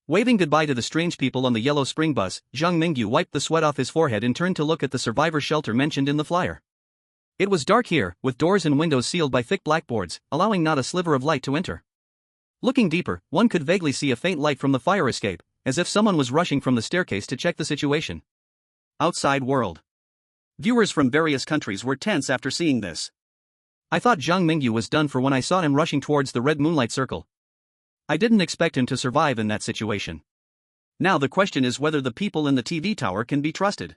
Speaker 1: Waving goodbye to the strange people on the Yellow Spring bus, Zhang Mingyu wiped the sweat off his forehead and turned to look at the survivor shelter mentioned in the flyer. It was dark here, with doors and windows sealed by thick blackboards, allowing not a sliver of light to enter. Looking deeper, one could vaguely see a faint light from the fire escape, as if someone was rushing from the staircase to check the situation. Outside world. Viewers from various countries were tense after seeing this. I thought Zhang Mingyu was done for when I saw him rushing towards the red moonlight circle. I didn't expect him to survive in that situation. Now the question is whether the people in the TV tower can be trusted.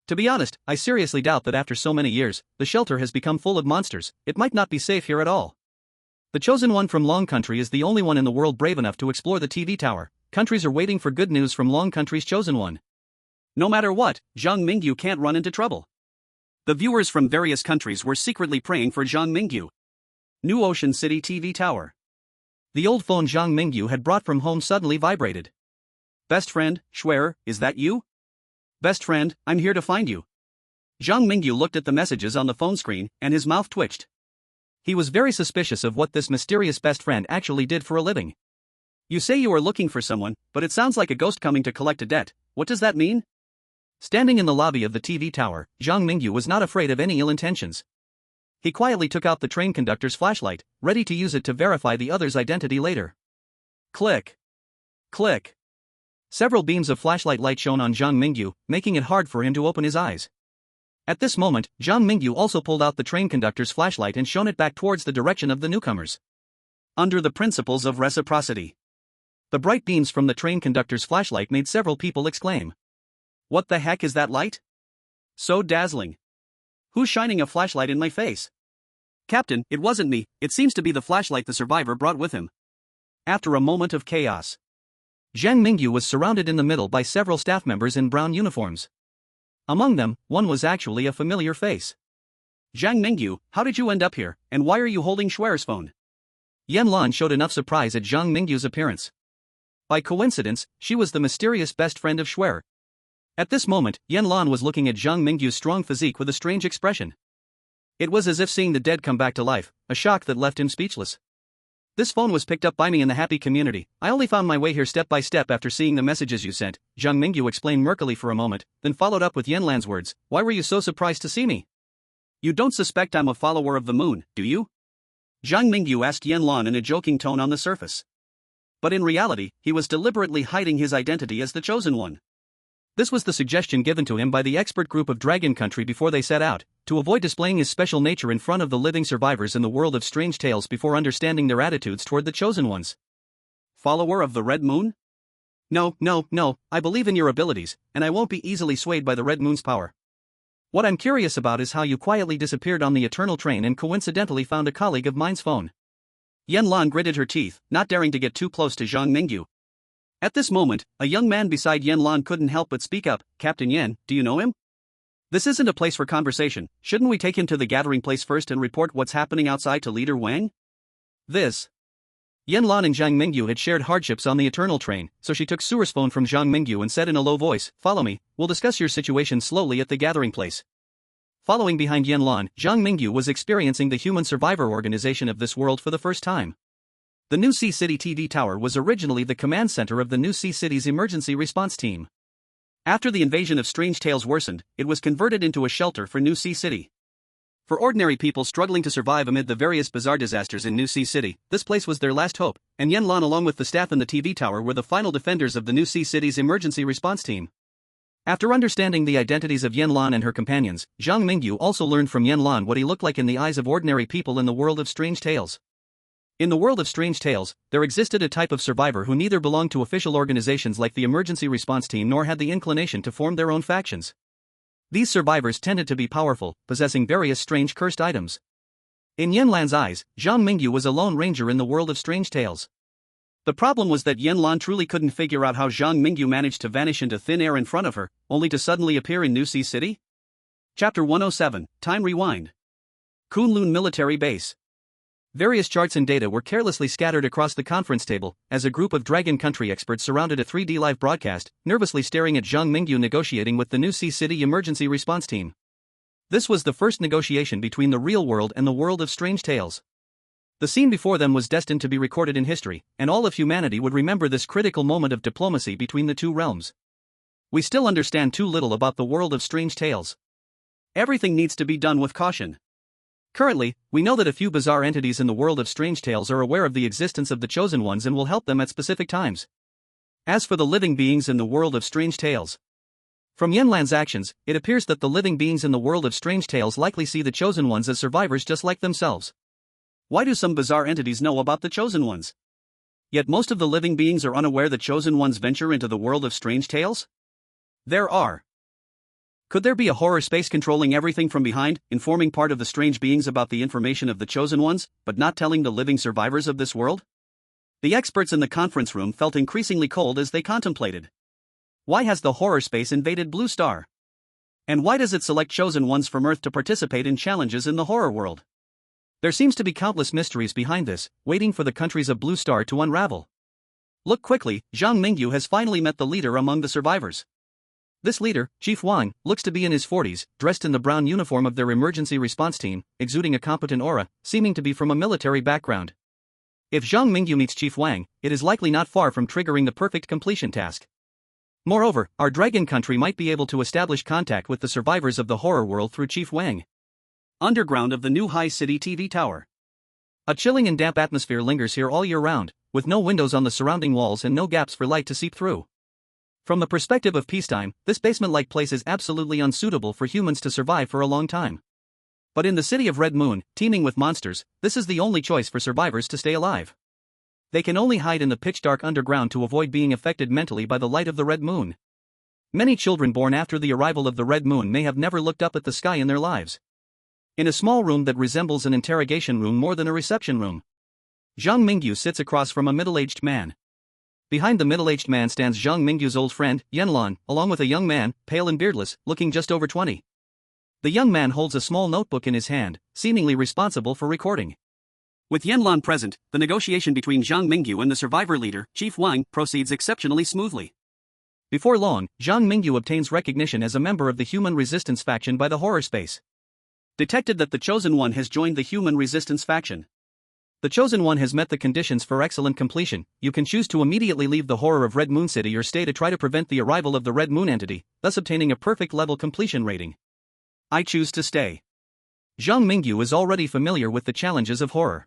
Speaker 1: To be honest, I seriously doubt that after so many years, the shelter has become full of monsters. It might not be safe here at all. The chosen one from Long Country is the only one in the world brave enough to explore the TV tower. Countries are waiting for good news from Long Country's chosen one. No matter what, Zhang Mingyu can't run into trouble. The viewers from various countries were secretly praying for Zhang Mingyu. New Ocean City TV tower. The old phone Zhang Mingyu had brought from home suddenly vibrated. Best friend, Schwer, is that you? Best friend, I'm here to find you. Zhang Mingyu looked at the messages on the phone screen, and his mouth twitched. He was very suspicious of what this mysterious best friend actually did for a living. You say you are looking for someone, but it sounds like a ghost coming to collect a debt. What does that mean? Standing in the lobby of the TV tower, Zhang Mingyu was not afraid of any ill intentions. He quietly took out the train conductor's flashlight, ready to use it to verify the other's identity later. Click. Click. Several beams of flashlight light shone on Zhang Mingyu, making it hard for him to open his eyes. At this moment, Zhang Mingyu also pulled out the train conductor's flashlight and shone it back towards the direction of the newcomers. Under the principles of reciprocity. The bright beams from the train conductor's flashlight made several people exclaim. What the heck is that light? So dazzling. Who's shining a flashlight in my face? Captain, it wasn't me, it seems to be the flashlight the survivor brought with him. After a moment of chaos, Zhang Mingyu was surrounded in the middle by several staff members in brown uniforms. Among them, one was actually a familiar face. Zhang Mingyu, how did you end up here, and why are you holding Schwer's phone? Yan Lan showed enough surprise at Zhang Mingyu's appearance. By coincidence, she was the mysterious best friend of Schwer. At this moment, Yan Lan was looking at Zhang Mingyu's strong physique with a strange expression. It was as if seeing the dead come back to life, a shock that left him speechless. This phone was picked up by me in the happy community. I only found my way here step by step after seeing the messages you sent, Zhang Mingyu explained murkily for a moment, then followed up with Yan Lan's words, why were you so surprised to see me? You don't suspect I'm a follower of the moon, do you? Zhang Mingyu asked Yan Lan in a joking tone on the surface. But in reality, he was deliberately hiding his identity as the chosen one. This was the suggestion given to him by the expert group of Dragon Country before they set out, to avoid displaying his special nature in front of the living survivors in the world of strange tales before understanding their attitudes toward the chosen ones. Follower of the Red Moon? No, I believe in your abilities, and I won't be easily swayed by the Red Moon's power. What I'm curious about is how you quietly disappeared on the Eternal Train and coincidentally found a colleague of mine's phone. Yan Lan gritted her teeth, not daring to get too close to Zhang Mingyu. At this moment, a young man beside Yan Lan couldn't help but speak up, Captain Yan, do you know him? This isn't a place for conversation, shouldn't we take him to the gathering place first and report what's happening outside to Leader Wang? Yan Lan and Zhang Mingyu had shared hardships on the Eternal Train, so she took Suer's phone from Zhang Mingyu and said in a low voice, follow me, we'll discuss your situation slowly at the gathering place. Following behind Yan Lan, Zhang Mingyu was experiencing the human survivor organization of this world for the first time. The New Sea City TV Tower was originally the command center of the New Sea City's emergency response team. After the invasion of Strange Tales worsened, it was converted into a shelter for New Sea City. For ordinary people struggling to survive amid the various bizarre disasters in New Sea City, this place was their last hope, and Yan Lan along with the staff in the TV tower were the final defenders of the New Sea City's emergency response team. After understanding the identities of Yan Lan and her companions, Zhang Mingyu also learned from Yan Lan what he looked like in the eyes of ordinary people in the world of Strange Tales. In the world of Strange Tales, there existed a type of survivor who neither belonged to official organizations like the Emergency Response Team nor had the inclination to form their own factions. These survivors tended to be powerful, possessing various strange cursed items. In Yan Lan's eyes, Zhang Mingyu was a lone ranger in the world of Strange Tales. The problem was that Yan Lan truly couldn't figure out how Zhang Mingyu managed to vanish into thin air in front of her, only to suddenly appear in New Sea City? Chapter 107, Time Rewind. Kunlun Military Base. Various charts and data were carelessly scattered across the conference table, as a group of Dragon Country experts surrounded a 3D live broadcast, nervously staring at Zhang Mingyu negotiating with the New Sea City Emergency Response Team. This was the first negotiation between the real world and the world of Strange Tales. The scene before them was destined to be recorded in history, and all of humanity would remember this critical moment of diplomacy between the two realms. We still understand too little about the world of Strange Tales. Everything needs to be done with caution. Currently, we know that a few bizarre entities in the world of strange tales are aware of the existence of the chosen ones and will help them at specific times. As for the living beings in the world of strange tales, from Yenlan's actions, it appears that the living beings in the world of strange tales likely see the chosen ones as survivors just like themselves. Why do some bizarre entities know about the chosen ones? Yet most of the living beings are unaware the chosen ones venture into the world of strange tales? There are. Could there be a horror space controlling everything from behind, informing part of the strange beings about the information of the chosen ones, but not telling the living survivors of this world? The experts in the conference room felt increasingly cold as they contemplated. Why has the horror space invaded Blue Star? And why does it select chosen ones from Earth to participate in challenges in the horror world? There seems to be countless mysteries behind this, waiting for the countries of Blue Star to unravel. Look quickly, Zhang Mingyu has finally met the leader among the survivors. This leader, Chief Wang, looks to be in his 40s, dressed in the brown uniform of their emergency response team, exuding a competent aura, seeming to be from a military background. If Zhang Mingyu meets Chief Wang, it is likely not far from triggering the perfect completion task. Moreover, our dragon country might be able to establish contact with the survivors of the horror world through Chief Wang. Underground of the new High City TV tower. A chilling and damp atmosphere lingers here all year round, with no windows on the surrounding walls and no gaps for light to seep through. From the perspective of peacetime, this basement-like place is absolutely unsuitable for humans to survive for a long time. But in the city of Red Moon, teeming with monsters, this is the only choice for survivors to stay alive. They can only hide in the pitch-dark underground to avoid being affected mentally by the light of the Red Moon. Many children born after the arrival of the Red Moon may have never looked up at the sky in their lives. In a small room that resembles an interrogation room more than a reception room, Zhang Mingyu sits across from a middle-aged man. Behind the middle-aged man stands Zhang Mingyu's old friend, Yenlan, along with a young man, pale and beardless, looking just over 20. The young man holds a small notebook in his hand, seemingly responsible for recording. With Yenlan present, the negotiation between Zhang Mingyu and the survivor leader, Chief Wang, proceeds exceptionally smoothly. Before long, Zhang Mingyu obtains recognition as a member of the Human Resistance faction by the horror space. Detected that the Chosen One has joined the Human Resistance faction. The Chosen One has met the conditions for excellent completion. You can choose to immediately leave the horror of Red Moon City or stay to try to prevent the arrival of the Red Moon entity, thus obtaining a perfect level completion rating. I choose to stay. Zhang Mingyu is already familiar with the challenges of horror.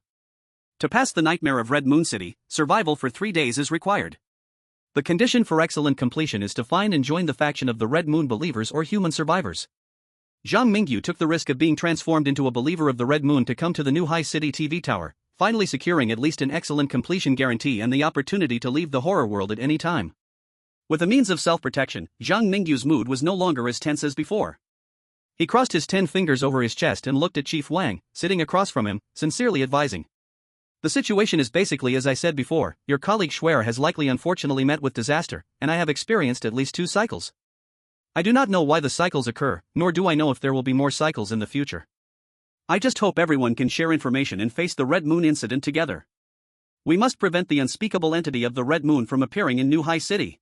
Speaker 1: To pass the nightmare of Red Moon City, survival for 3 days is required. The condition for excellent completion is to find and join the faction of the Red Moon believers or human survivors. Zhang Mingyu took the risk of being transformed into a believer of the Red Moon to come to the new High City TV tower, finally securing at least an excellent completion guarantee and the opportunity to leave the horror world at any time. With a means of self-protection, Zhang Mingyu's mood was no longer as tense as before. He crossed his 10 fingers over his chest and looked at Chief Wang, sitting across from him, sincerely advising. The situation is basically as I said before, your colleague Schwer has likely unfortunately met with disaster, and I have experienced at least 2 cycles. I do not know why the cycles occur, nor do I know if there will be more cycles in the future. I just hope everyone can share information and face the Red Moon incident together. We must prevent the unspeakable entity of the Red Moon from appearing in New High City.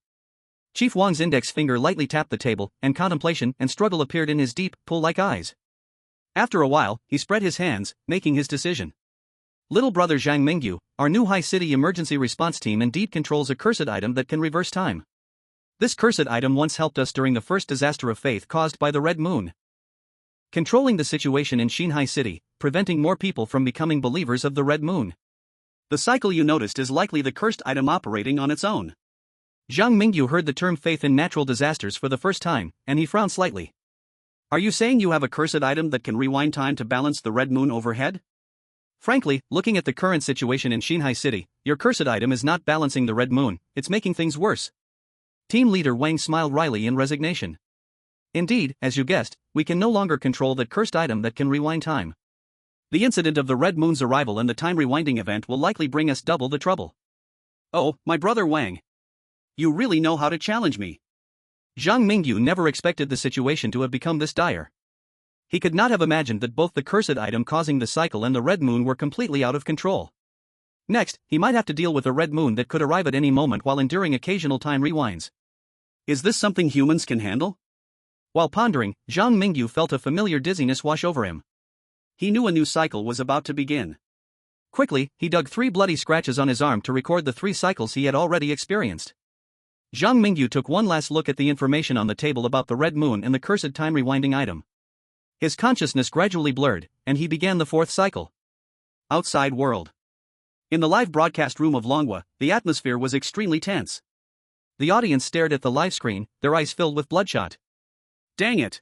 Speaker 1: Chief Wang's index finger lightly tapped the table, and contemplation and struggle appeared in his deep, pool-like eyes. After a while, he spread his hands, making his decision. Little brother Zhang Mingyu, our New High City emergency response team indeed controls a cursed item that can reverse time. This cursed item once helped us during the first disaster of faith caused by the Red Moon. Controlling the situation in Xinhai City, preventing more people from becoming believers of the Red Moon. The cycle you noticed is likely the cursed item operating on its own. Zhang Mingyu heard the term faith in natural disasters for the first time, and he frowned slightly. Are you saying you have a cursed item that can rewind time to balance the Red Moon overhead? Frankly, looking at the current situation in Xinhai City, your cursed item is not balancing the Red Moon, it's making things worse. Team leader Wang smiled wryly in resignation. Indeed, as you guessed, we can no longer control that cursed item that can rewind time. The incident of the Red Moon's arrival and the time rewinding event will likely bring us double the trouble. Oh, my brother Wang. You really know how to challenge me. Zhang Mingyu never expected the situation to have become this dire. He could not have imagined that both the cursed item causing the cycle and the Red Moon were completely out of control. Next, he might have to deal with a Red Moon that could arrive at any moment while enduring occasional time rewinds. Is this something humans can handle? While pondering, Zhang Mingyu felt a familiar dizziness wash over him. He knew a new cycle was about to begin. Quickly, he dug 3 bloody scratches on his arm to record the 3 cycles he had already experienced. Zhang Mingyu took one last look at the information on the table about the Red Moon and the cursed time rewinding item. His consciousness gradually blurred, and he began the fourth cycle. Outside world. In the live broadcast room of Longwa, the atmosphere was extremely tense. The audience stared at the live screen, their eyes filled with bloodshot. Dang it!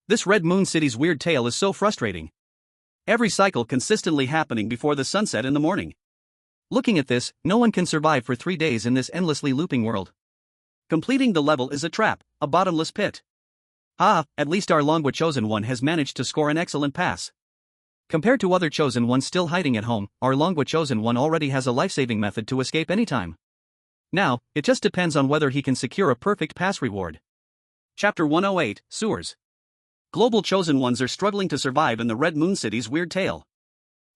Speaker 1: This Red Moon City's weird tale is so frustrating. Every cycle consistently happening before the sunset in the morning. Looking at this, no one can survive for 3 days in this endlessly looping world. Completing the level is a trap, a bottomless pit. At least our Longwa Chosen One has managed to score an excellent pass. Compared to other Chosen Ones still hiding at home, our Longwa Chosen One already has a life-saving method to escape anytime. Now, it just depends on whether he can secure a perfect pass reward. Chapter 108, Sewers. Global Chosen Ones are struggling to survive in the Red Moon City's weird tale.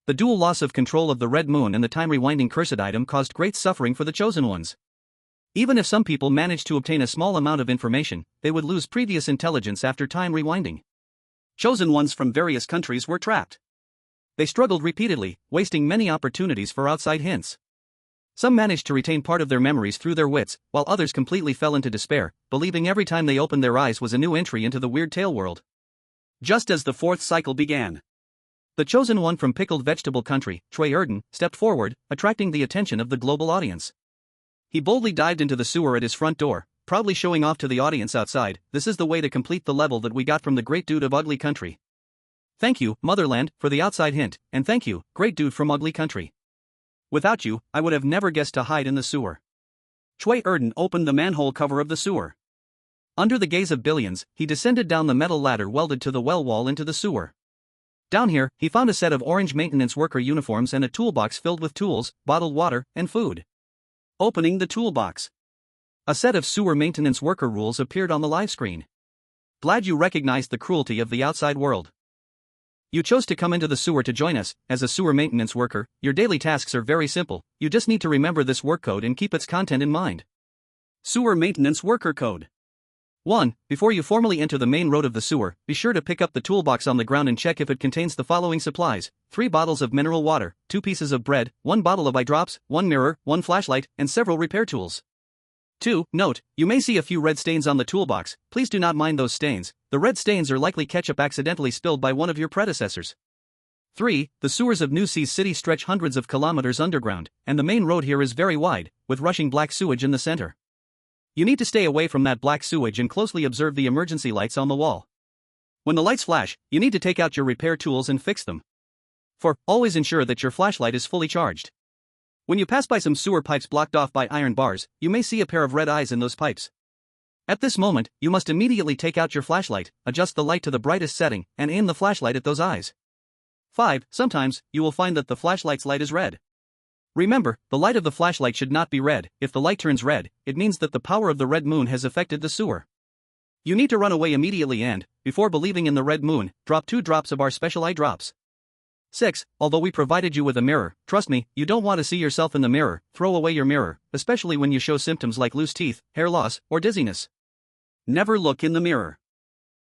Speaker 1: The dual loss of control of the Red Moon and the time-rewinding cursed item caused great suffering for the Chosen Ones. Even if some people managed to obtain a small amount of information, they would lose previous intelligence after time rewinding. Chosen Ones from various countries were trapped. They struggled repeatedly, wasting many opportunities for outside hints. Some managed to retain part of their memories through their wits, while others completely fell into despair, believing every time they opened their eyes was a new entry into the weird tale world. Just as the fourth cycle began, the Chosen One from Pickled Vegetable Country, Choi Erden, stepped forward, attracting the attention of the global audience. He boldly dived into the sewer at his front door, proudly showing off to the audience outside, "This is the way to complete the level that we got from the great dude of Ugly Country. Thank you, Motherland, for the outside hint, and thank you, great dude from Ugly Country. Without you, I would have never guessed to hide in the sewer." Choi Erden opened the manhole cover of the sewer. Under the gaze of billions, he descended down the metal ladder welded to the well wall into the sewer. Down here, he found a set of orange maintenance worker uniforms and a toolbox filled with tools, bottled water, and food. Opening the toolbox, a set of sewer maintenance worker rules appeared on the live screen. "Glad you recognized the cruelty of the outside world. You chose to come into the sewer to join us. As a sewer maintenance worker, your daily tasks are very simple. You just need to remember this work code and keep its content in mind." Sewer Maintenance Worker Code. 1. Before you formally enter the main road of the sewer, be sure to pick up the toolbox on the ground and check if it contains the following supplies: 3 bottles of mineral water, 2 pieces of bread, 1 bottle of eye drops, 1 mirror, 1 flashlight, and several repair tools. 2. Note, you may see a few red stains on the toolbox. Please do not mind those stains. The red stains are likely ketchup accidentally spilled by one of your predecessors. 3. The sewers of New Seas City stretch hundreds of kilometers underground, and the main road here is very wide, with rushing black sewage in the center. You need to stay away from that black sewage and closely observe the emergency lights on the wall. When the lights flash, you need to take out your repair tools and fix them. 4. Always ensure that your flashlight is fully charged. When you pass by some sewer pipes blocked off by iron bars, you may see a pair of red eyes in those pipes. At this moment, you must immediately take out your flashlight, adjust the light to the brightest setting, and aim the flashlight at those eyes. 5. Sometimes, you will find that the flashlight's light is red. Remember, the light of the flashlight should not be red. If the light turns red, it means that the power of the red moon has affected the sewer. You need to run away immediately and, before believing in the red moon, drop 2 drops of our special eye drops. 6. Although we provided you with a mirror, trust me, you don't want to see yourself in the mirror. Throw away your mirror, especially when you show symptoms like loose teeth, hair loss, or dizziness. Never look in the mirror.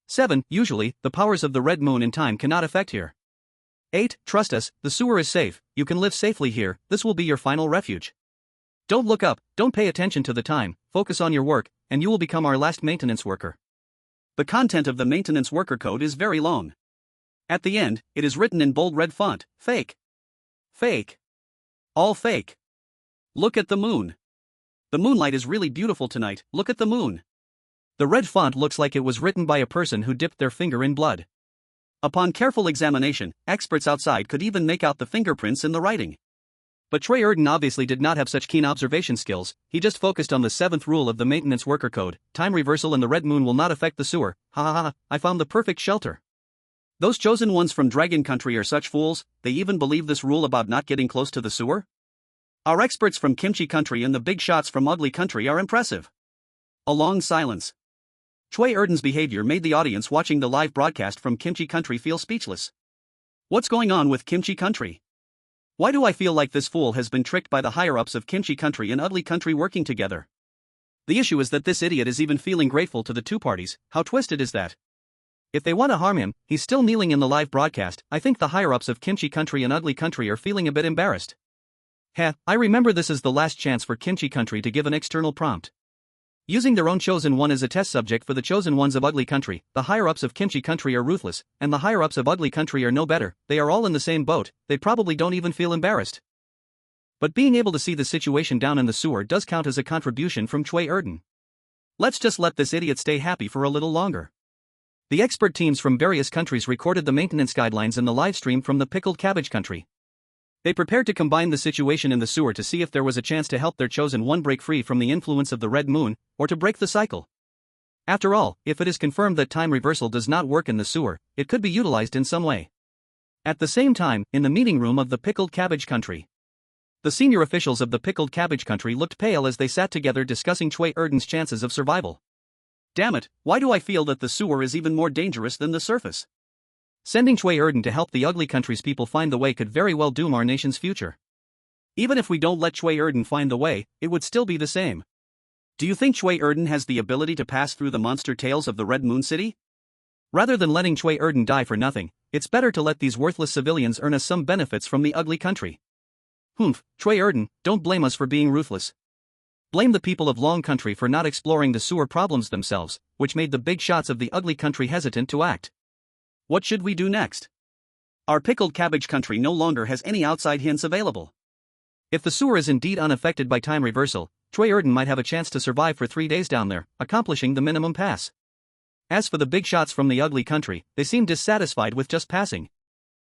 Speaker 1: 7. Usually, the powers of the red moon and time cannot affect here. 8. Trust us, the sewer is safe. You can live safely here. This will be your final refuge. Don't look up, don't pay attention to the time, focus on your work, and you will become our last maintenance worker. The content of the maintenance worker code is very long. At the end, it is written in bold red font: fake. Fake. All fake. Look at the moon. The moonlight is really beautiful tonight. Look at the moon. The red font looks like it was written by a person who dipped their finger in blood. Upon careful examination, experts outside could even make out the fingerprints in the writing. But Choi Erden obviously did not have such keen observation skills. He just focused on the 7th rule of the maintenance worker code: time reversal and the red moon will not affect the sewer. Ha ha ha, I found the perfect shelter. Those chosen ones from Dragon Country are such fools, they even believe this rule about not getting close to the sewer? Our experts from Kimchi Country and the big shots from Ugly Country are impressive. A long silence. Choi Erden's behavior made the audience watching the live broadcast from Kimchi Country feel speechless. What's going on with Kimchi Country? Why do I feel like this fool has been tricked by the higher-ups of Kimchi Country and Ugly Country working together? The issue is that this idiot is even feeling grateful to the two parties. How twisted is that? If they want to harm him, he's still kneeling in the live broadcast. I think the higher-ups of Kimchi Country and Ugly Country are feeling a bit embarrassed. I remember this is the last chance for Kimchi Country to give an external prompt. Using their own chosen one as a test subject for the chosen ones of ugly country, the higher-ups of kimchi country are ruthless, and the higher-ups of ugly country are no better, they are all in the same boat, they probably don't even feel embarrassed. But being able to see the situation down in the sewer does count as a contribution from Choi Erden. Let's just let this idiot stay happy for a little longer. The expert teams from various countries recorded the maintenance guidelines in the live stream from the pickled cabbage country. They prepared to combine the situation in the sewer to see if there was a chance to help their chosen one break free from the influence of the red moon, or to break the cycle. After all, if it is confirmed that time reversal does not work in the sewer, it could be utilized in some way. At the same time, in the meeting room of the pickled cabbage country, the senior officials of the pickled cabbage country looked pale as they sat together discussing Choi Erden's chances of survival. Damn it, why do I feel that the sewer is even more dangerous than the surface? Sending Choi Erden to help the ugly country's people find the way could very well doom our nation's future. Even if we don't let Choi Erden find the way, it would still be the same. Do you think Choi Erden has the ability to pass through the monster tails of the Red Moon City? Rather than letting Choi Erden die for nothing, it's better to let these worthless civilians earn us some benefits from the ugly country. Humph, Choi Erden, don't blame us for being ruthless. Blame the people of Long Country for not exploring the sewer problems themselves, which made the big shots of the ugly country hesitant to act. What should we do next? Our pickled cabbage country no longer has any outside hints available. If the sewer is indeed unaffected by time reversal, Choi Erden might have a chance to survive for 3 days down there, accomplishing the minimum pass. As for the big shots from the ugly country, they seem dissatisfied with just passing.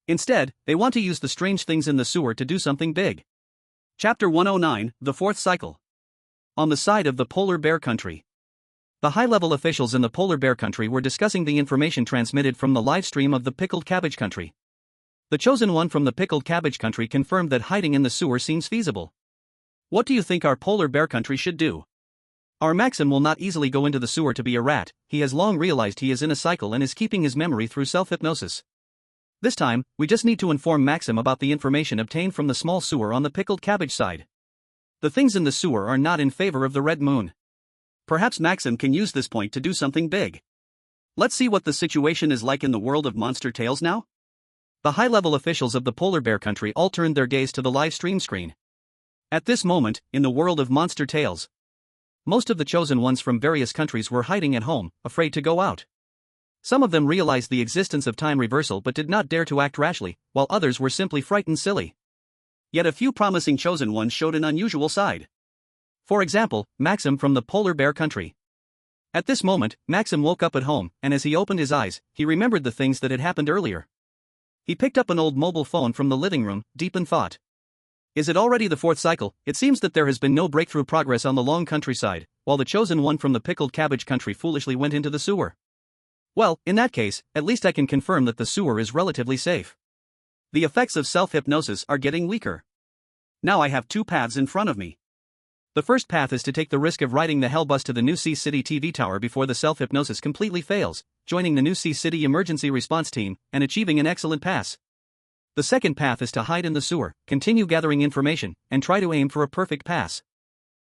Speaker 1: Instead, they want to use the strange things in the sewer to do something big. Chapter 109, The Fourth Cycle. On the side of the polar bear country. The high-level officials in the polar bear country were discussing the information transmitted from the live stream of the pickled cabbage country. The chosen one from the pickled cabbage country confirmed that hiding in the sewer seems feasible. What do you think our polar bear country should do? Our Maxim will not easily go into the sewer to be a rat, he has long realized he is in a cycle and is keeping his memory through self-hypnosis. This time, we just need to inform Maxim about the information obtained from the small sewer on the pickled cabbage side. The things in the sewer are not in favor of the red moon. Perhaps Maxim can use this point to do something big. Let's see what the situation is like in the world of monster tales now. The high-level officials of the polar bear country all turned their gaze to the live stream screen. At this moment, in the world of monster tales, most of the chosen ones from various countries were hiding at home, afraid to go out. Some of them realized the existence of time reversal but did not dare to act rashly, while others were simply frightened silly. Yet a few promising chosen ones showed an unusual side. For example, Maxim from the polar bear country. At this moment, Maxim woke up at home, and as he opened his eyes, he remembered the things that had happened earlier. He picked up an old mobile phone from the living room, deep in thought. Is it already the fourth cycle? It seems that there has been no breakthrough progress on the long countryside, while the chosen one from the pickled cabbage country foolishly went into the sewer. Well, in that case, at least I can confirm that the sewer is relatively safe. The effects of self-hypnosis are getting weaker. Now I have two paths in front of me. The first path is to take the risk of riding the hell bus to the New Sea City TV tower before the self-hypnosis completely fails, joining the New Sea City emergency response team, and achieving an excellent pass. The second path is to hide in the sewer, continue gathering information, and try to aim for a perfect pass.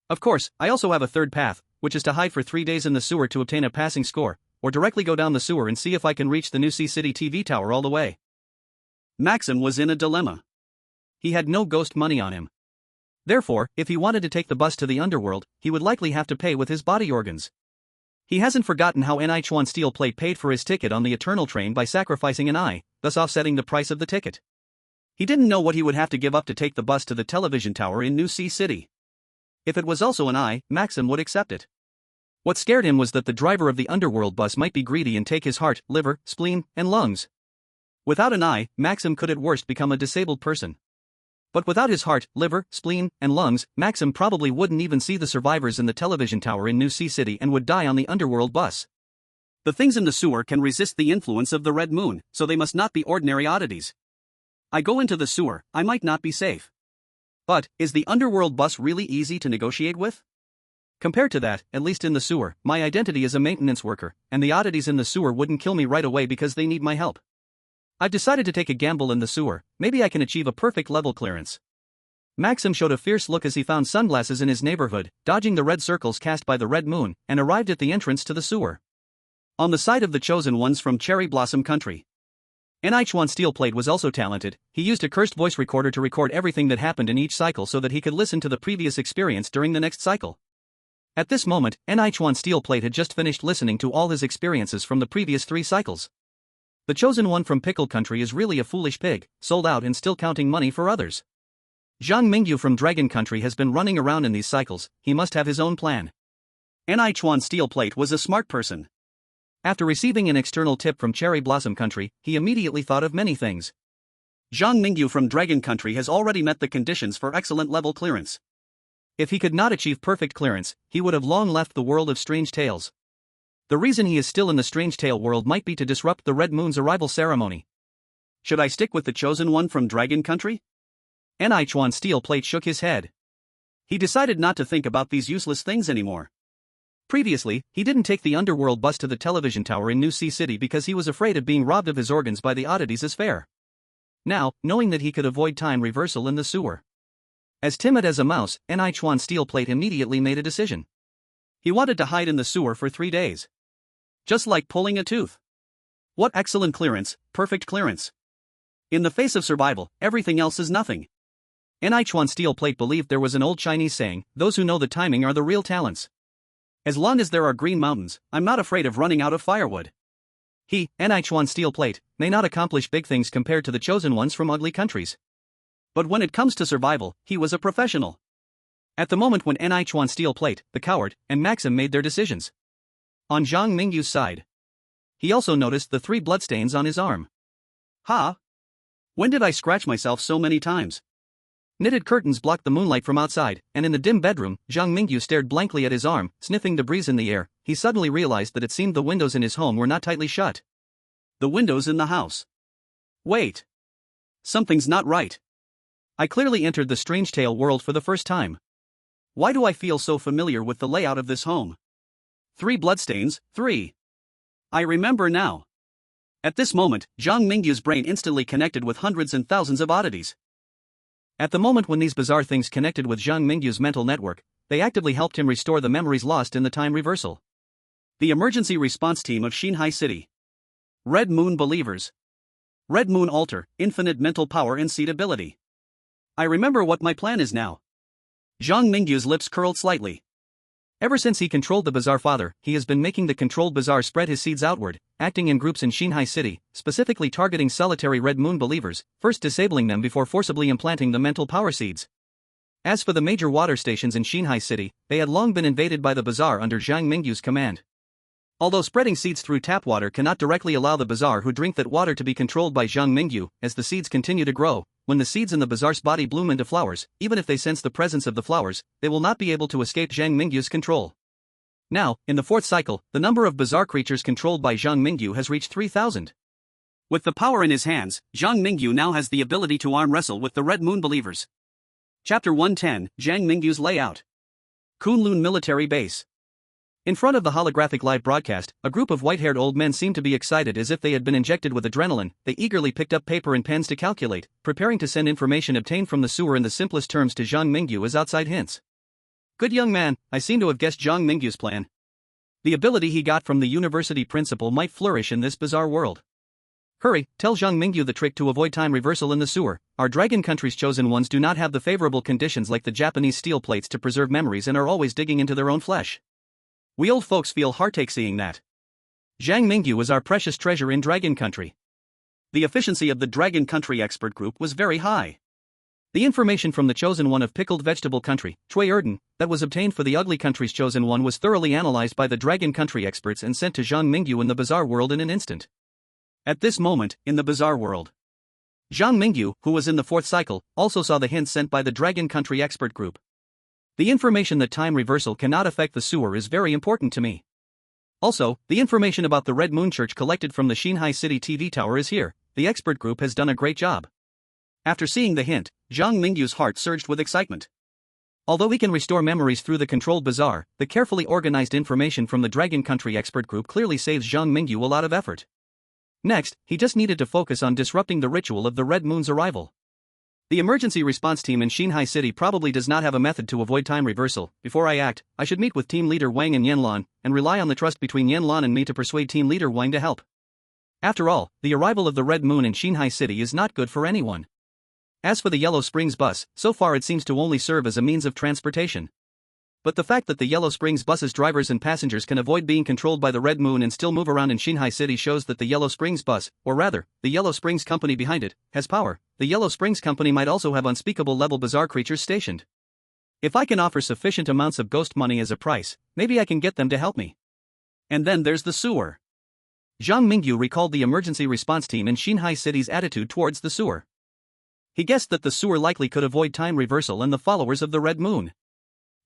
Speaker 1: Of course, I also have a third path, which is to hide for 3 days in the sewer to obtain a passing score, or directly go down the sewer and see if I can reach the New Sea City TV tower all the way. Maxim was in a dilemma. He had no ghost money on him. Therefore, if he wanted to take the bus to the underworld, he would likely have to pay with his body organs. He hasn't forgotten how Nichuan Steel Plate paid for his ticket on the Eternal Train by sacrificing an eye, thus offsetting the price of the ticket. He didn't know what he would have to give up to take the bus to the television tower in New Sea City. If it was also an eye, Maxim would accept it. What scared him was that the driver of the underworld bus might be greedy and take his heart, liver, spleen, and lungs. Without an eye, Maxim could at worst become a disabled person. But without his heart, liver, spleen, and lungs, Maxim probably wouldn't even see the survivors in the television tower in New Sea City and would die on the underworld bus. The things in the sewer can resist the influence of the red moon, so they must not be ordinary oddities. I go into the sewer, I might not be safe. But, is the underworld bus really easy to negotiate with? Compared to that, at least in the sewer, my identity is a maintenance worker, and the oddities in the sewer wouldn't kill me right away because they need my help. I've decided to take a gamble in the sewer, maybe I can achieve a perfect level clearance. Maxim showed a fierce look as he found sunglasses in his neighborhood, dodging the red circles cast by the red moon, and arrived at the entrance to the sewer. On the side of the chosen ones from Cherry Blossom Country. Nichuan Steel Plate was also talented. He used a cursed voice recorder to record everything that happened in each cycle so that he could listen to the previous experience during the next cycle. At this moment, Nichuan Steelplate had just finished listening to all his experiences from the previous 3 cycles. The chosen one from Pickle Country is really a foolish pig, sold out and still counting money for others. Zhang Mingyu from Dragon Country has been running around in these cycles, he must have his own plan. Nichuan Steelplate was a smart person. After receiving an external tip from Cherry Blossom Country, he immediately thought of many things. Zhang Mingyu from Dragon Country has already met the conditions for excellent level clearance. If he could not achieve perfect clearance, he would have long left the world of Strange Tales. The reason he is still in the Strange Tale world might be to disrupt the Red Moon's arrival ceremony. Should I stick with the chosen one from Dragon Country? Nichuan Steelplate shook his head. He decided not to think about these useless things anymore. Previously, he didn't take the underworld bus to the television tower in New Sea City because he was afraid of being robbed of his organs by the oddities as fare. Now, knowing that he could avoid time reversal in the sewer. As timid as a mouse, Nichuan Steelplate immediately made a decision. He wanted to hide in the sewer for 3 days. Just like pulling a tooth. What excellent clearance, perfect clearance. In the face of survival, everything else is nothing. Nichuan Steelplate believed there was an old Chinese saying, those who know the timing are the real talents. As long as there are green mountains, I'm not afraid of running out of firewood. He, Nichuan Steelplate, may not accomplish big things compared to the chosen ones from ugly countries. But when it comes to survival, he was a professional. At the moment when Nichuan Steelplate, the coward, and Maxim made their decisions. On Zhang Mingyu's side. He also noticed the 3 bloodstains on his arm. When did I scratch myself so many times? Knitted curtains blocked the moonlight from outside, and in the dim bedroom, Zhang Mingyu stared blankly at his arm, sniffing the breeze in the air. He suddenly realized that it seemed the windows in his home were not tightly shut. The windows in the house. Wait. Something's not right. I clearly entered the Strange Tale world for the first time. Why do I feel so familiar with the layout of this home? 3 bloodstains, 3. I remember now. At this moment, Zhang Mingyu's brain instantly connected with hundreds and thousands of oddities. At the moment when these bizarre things connected with Zhang Mingyu's mental network, they actively helped him restore the memories lost in the time reversal. The emergency response team of Xinhai City. Red Moon Believers. Red Moon Altar, infinite mental power and seed ability. I remember what my plan is now. Zhang Mingyu's lips curled slightly. Ever since he controlled the Bazaar Father, he has been making the controlled Bazaar spread his seeds outward, acting in groups in Xinhai City, specifically targeting solitary Red Moon believers, first disabling them before forcibly implanting the mental power seeds. As for the major water stations in Xinhai City, they had long been invaded by the Bazaar under Zhang Mingyu's command. Although spreading seeds through tap water cannot directly allow the Bazaar who drink that water to be controlled by Zhang Mingyu, as the seeds continue to grow, when the seeds in the Bazaar's body bloom into flowers, even if they sense the presence of the flowers, they will not be able to escape Zhang Mingyu's control. Now, in the 4th cycle, the number of Bazaar creatures controlled by Zhang Mingyu has reached 3,000. With the power in his hands, Zhang Mingyu now has the ability to arm wrestle with the Red Moon believers. Chapter 110, Zhang Mingyu's Layout. Kunlun Military Base. In front of the holographic live broadcast, a group of white-haired old men seemed to be excited as if they had been injected with adrenaline. They eagerly picked up paper and pens to calculate, preparing to send information obtained from the sewer in the simplest terms to Zhang Mingyu as outside hints. Good young man, I seem to have guessed Zhang Mingyu's plan. The ability he got from the university principal might flourish in this bizarre world. Hurry, tell Zhang Mingyu the trick to avoid time reversal in the sewer. Our Dragon Country's chosen ones do not have the favorable conditions like the Japanese steel plates to preserve memories and are always digging into their own flesh. We old folks feel heartache seeing that. Zhang Mingyu is our precious treasure in Dragon Country. The efficiency of the Dragon Country expert group was very high. The information from the chosen one of Pickled Vegetable Country, Chui Erden, that was obtained for the Ugly Country's chosen one was thoroughly analyzed by the Dragon Country experts and sent to Zhang Mingyu in the Bazaar world in an instant. At this moment, in the Bazaar world, Zhang Mingyu, who was in the 4th cycle, also saw the hints sent by the Dragon Country expert group. The information that time reversal cannot affect the sewer is very important to me. Also, the information about the Red Moon Church collected from the Xinhai City TV tower is here. The expert group has done a great job. After seeing the hint, Zhang Mingyu's heart surged with excitement. Although he can restore memories through the controlled bazaar, the carefully organized information from the Dragon Country expert group clearly saves Zhang Mingyu a lot of effort. Next, he just needed to focus on disrupting the ritual of the Red Moon's arrival. The emergency response team in Xinhai City probably does not have a method to avoid time reversal. Before I act, I should meet with team leader Wang and Yanlan, and rely on the trust between Yanlan and me to persuade team leader Wang to help. After all, the arrival of the Red Moon in Xinhai City is not good for anyone. As for the Yellow Springs bus, so far it seems to only serve as a means of transportation. But the fact that the Yellow Springs bus's drivers and passengers can avoid being controlled by the Red Moon and still move around in Shanghai City shows that the Yellow Springs bus, or rather, the Yellow Springs company behind it, has power. The Yellow Springs company might also have unspeakable level bizarre creatures stationed. If I can offer sufficient amounts of ghost money as a price, maybe I can get them to help me. And then there's the sewer. Zhang Mingyu recalled the emergency response team in Shanghai City's attitude towards the sewer. He guessed that the sewer likely could avoid time reversal and the followers of the Red Moon.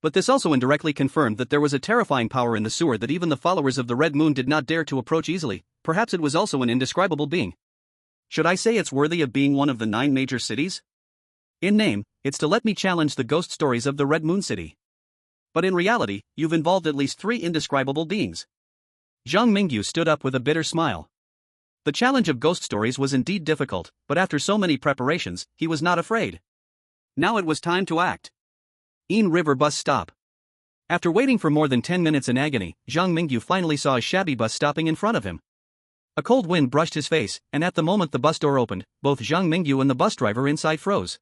Speaker 1: But this also indirectly confirmed that there was a terrifying power in the sewer that even the followers of the Red Moon did not dare to approach easily. Perhaps it was also an indescribable being. Should I say it's worthy of being one of the 9 major cities? In name, it's to let me challenge the ghost stories of the Red Moon City. But in reality, you've involved at least 3 indescribable beings. Zhang Mingyu stood up with a bitter smile. The challenge of ghost stories was indeed difficult, but after so many preparations, he was not afraid. Now it was time to act. Yin River bus stop. After waiting for more than 10 minutes in agony, Zhang Mingyu finally saw a shabby bus stopping in front of him. A cold wind brushed his face, and at the moment the bus door opened, both Zhang Mingyu and the bus driver inside froze.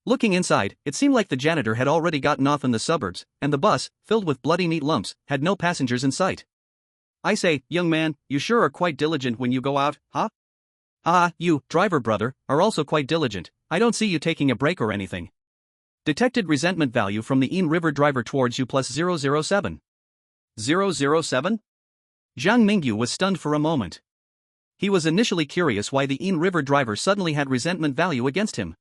Speaker 1: Looking inside, it seemed like the janitor had already gotten off in the suburbs, and the bus, filled with bloody meat lumps, had no passengers in sight. I say, young man, you sure are quite diligent when you go out, huh? Ah, you, driver brother, are also quite diligent. I don't see you taking a break or anything. Detected resentment value from the Yin River driver towards you plus 007. 007? Zhang Mingyu was stunned for a moment. He was initially curious why the Yin River driver suddenly had resentment value against him.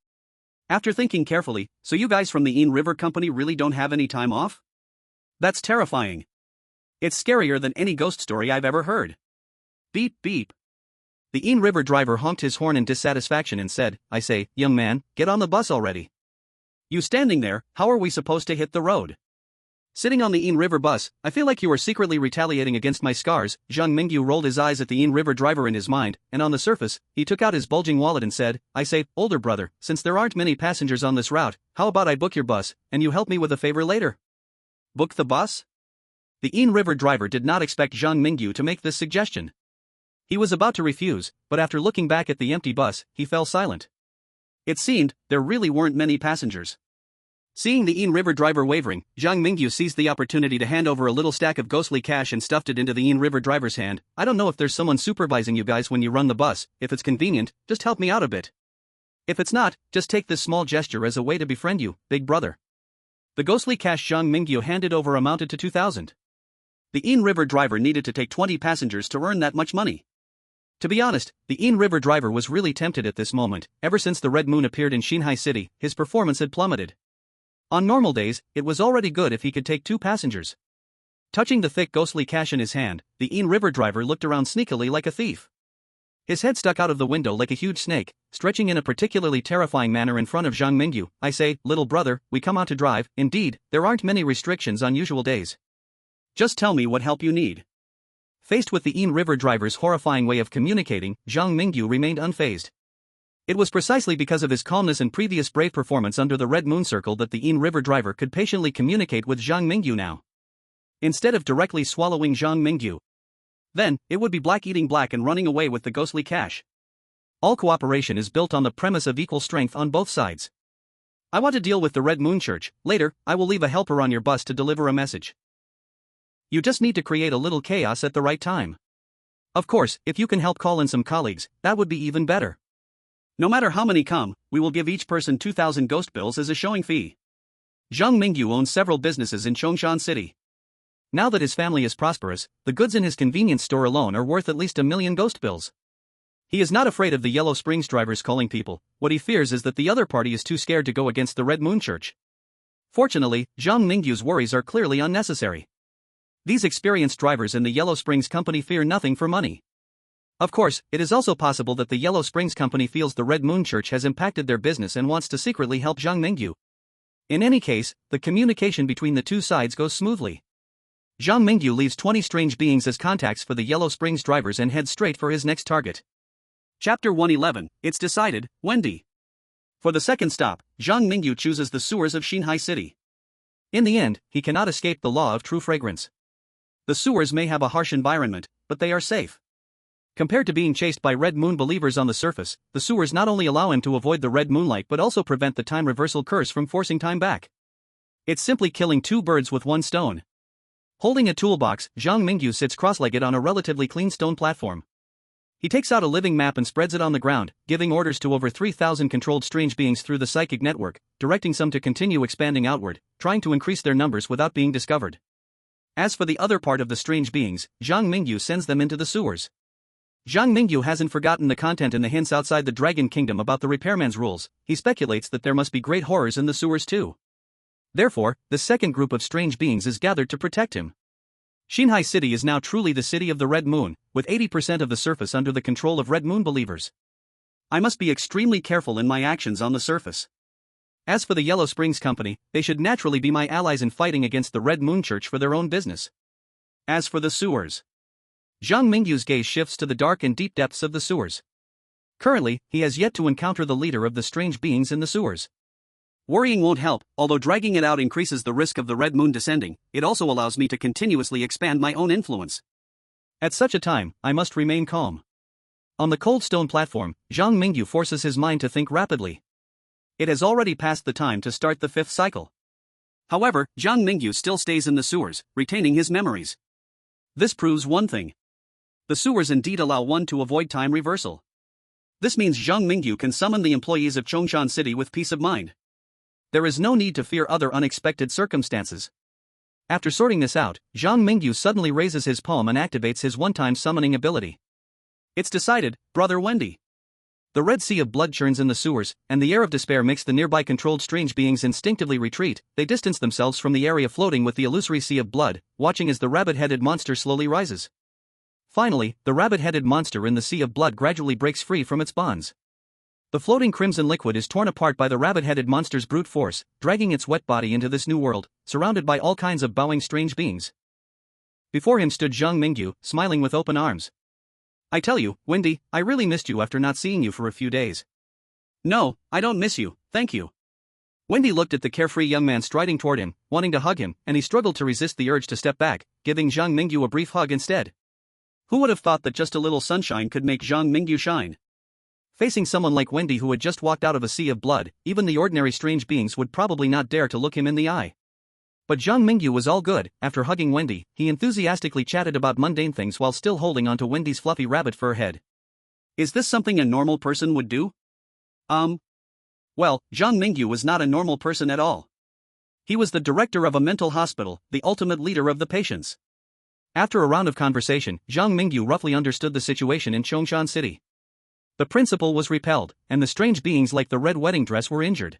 Speaker 1: After thinking carefully, so you guys from the Yin River company really don't have any time off? That's terrifying. It's scarier than any ghost story I've ever heard. Beep beep. The Yin River driver honked his horn in dissatisfaction and said, I say, young man, get on the bus already. You standing there, how are we supposed to hit the road? Sitting on the Yin River bus, I feel like you are secretly retaliating against my scars. Zhang Mingyu rolled his eyes at the Yin River driver in his mind, and on the surface, he took out his bulging wallet and said, I say, older brother, since there aren't many passengers on this route, how about I book your bus, and you help me with a favor later? Book the bus? The Yin River driver did not expect Zhang Mingyu to make this suggestion. He was about to refuse, but after looking back at the empty bus, he fell silent. It seemed, there really weren't many passengers. Seeing the Yin River driver wavering, Zhang Mingyu seized the opportunity to hand over a little stack of ghostly cash and stuffed it into the Yin River driver's hand. I don't know if there's someone supervising you guys when you run the bus. If it's convenient, just help me out a bit. If it's not, just take this small gesture as a way to befriend you, big brother. The ghostly cash Zhang Mingyu handed over amounted to 2,000. The Yin River driver needed to take 20 passengers to earn that much money. To be honest, the Yin River driver was really tempted at this moment. Ever since the Red Moon appeared in Shanghai City, his performance had plummeted. On normal days, it was already good if he could take 2 passengers. Touching the thick ghostly cash in his hand, the Yin River driver looked around sneakily like a thief. His head stuck out of the window like a huge snake, stretching in a particularly terrifying manner in front of Zhang Mingyu. I say, little brother, we come out to drive. Indeed, there aren't many restrictions on usual days. Just tell me what help you need. Faced with the Yin River driver's horrifying way of communicating, Zhang Mingyu remained unfazed. It was precisely because of his calmness and previous brave performance under the Red Moon Circle that the Yin River driver could patiently communicate with Zhang Mingyu now. Instead of directly swallowing Zhang Mingyu, then, it would be black eating black and running away with the ghostly cash. All cooperation is built on the premise of equal strength on both sides. I want to deal with the Red Moon Church. Later, I will leave a helper on your bus to deliver a message. You just need to create a little chaos at the right time. Of course, if you can help call in some colleagues, that would be even better. No matter how many come, we will give each person 2,000 ghost bills as a showing fee. Zhang Mingyu owns several businesses in Chongshan City. Now that his family is prosperous, the goods in his convenience store alone are worth at least 1 million ghost bills. He is not afraid of the Yellow Springs drivers calling people. What he fears is that the other party is too scared to go against the Red Moon Church. Fortunately, Zhang Mingyu's worries are clearly unnecessary. These experienced drivers in the Yellow Springs Company fear nothing for money. Of course, it is also possible that the Yellow Springs Company feels the Red Moon Church has impacted their business and wants to secretly help Zhang Mingyu. In any case, the communication between the two sides goes smoothly. Zhang Mingyu leaves 20 strange beings as contacts for the Yellow Springs drivers and heads straight for his next target. Chapter 111, It's Decided, Wendy. For the second stop, Zhang Mingyu chooses the sewers of Shanghai City. In the end, he cannot escape the law of true fragrance. The sewers may have a harsh environment, but they are safe. Compared to being chased by Red Moon believers on the surface, the sewers not only allow him to avoid the red moonlight but also prevent the time reversal curse from forcing time back. It's simply killing two birds with one stone. Holding a toolbox, Zhang Mingyu sits cross-legged on a relatively clean stone platform. He takes out a living map and spreads it on the ground, giving orders to over 3,000 controlled strange beings through the psychic network, directing some to continue expanding outward, trying to increase their numbers without being discovered. As for the other part of the strange beings, Zhang Mingyu sends them into the sewers. Zhang Mingyu hasn't forgotten the content in the hints outside the Dragon Kingdom about the repairman's rules. He speculates that there must be great horrors in the sewers too. Therefore, the second group of strange beings is gathered to protect him. Xinhai City is now truly the city of the Red Moon, with 80% of the surface under the control of Red Moon believers. I must be extremely careful in my actions on the surface. As for the Yellow Springs Company, they should naturally be my allies in fighting against the Red Moon Church for their own business. As for the sewers, Zhang Mingyu's gaze shifts to the dark and deep depths of the sewers. Currently, he has yet to encounter the leader of the strange beings in the sewers. Worrying won't help, although dragging it out increases the risk of the Red Moon descending. It also allows me to continuously expand my own influence. At such a time, I must remain calm. On the cold stone platform, Zhang Mingyu forces his mind to think rapidly. It has already passed the time to start the fifth cycle. However, Zhang Mingyu still stays in the sewers, retaining his memories. This proves one thing. The sewers indeed allow one to avoid time reversal. This means Zhang Mingyu can summon the employees of Chongshan City with peace of mind. There is no need to fear other unexpected circumstances. After sorting this out, Zhang Mingyu suddenly raises his palm and activates his one-time summoning ability. It's decided, Brother Wendy. The red sea of blood churns in the sewers, and the air of despair makes the nearby controlled strange beings instinctively retreat. They distance themselves from the area floating with the illusory sea of blood, watching as the rabbit-headed monster slowly rises. Finally, the rabbit-headed monster in the sea of blood gradually breaks free from its bonds. The floating crimson liquid is torn apart by the rabbit-headed monster's brute force, dragging its wet body into this new world, surrounded by all kinds of bowing strange beings. Before him stood Zhang Mingyu, smiling with open arms. I tell you, Wendy, I really missed you after not seeing you for a few days. No, I don't miss you, thank you. Wendy looked at the carefree young man striding toward him, wanting to hug him, and he struggled to resist the urge to step back, giving Zhang Mingyu a brief hug instead. Who would have thought that just a little sunshine could make Zhang Mingyu shine? Facing someone like Wendy who had just walked out of a sea of blood, even the ordinary strange beings would probably not dare to look him in the eye. But Zhang Mingyu was all good. After hugging Wendy, he enthusiastically chatted about mundane things while still holding onto Wendy's fluffy rabbit fur head. Is this something a normal person would do? Well, Zhang Mingyu was not a normal person at all. He was the director of a mental hospital, the ultimate leader of the patients. After a round of conversation, Zhang Mingyu roughly understood the situation in Chongshan City. The principal was repelled, and the strange beings like the red wedding dress were injured.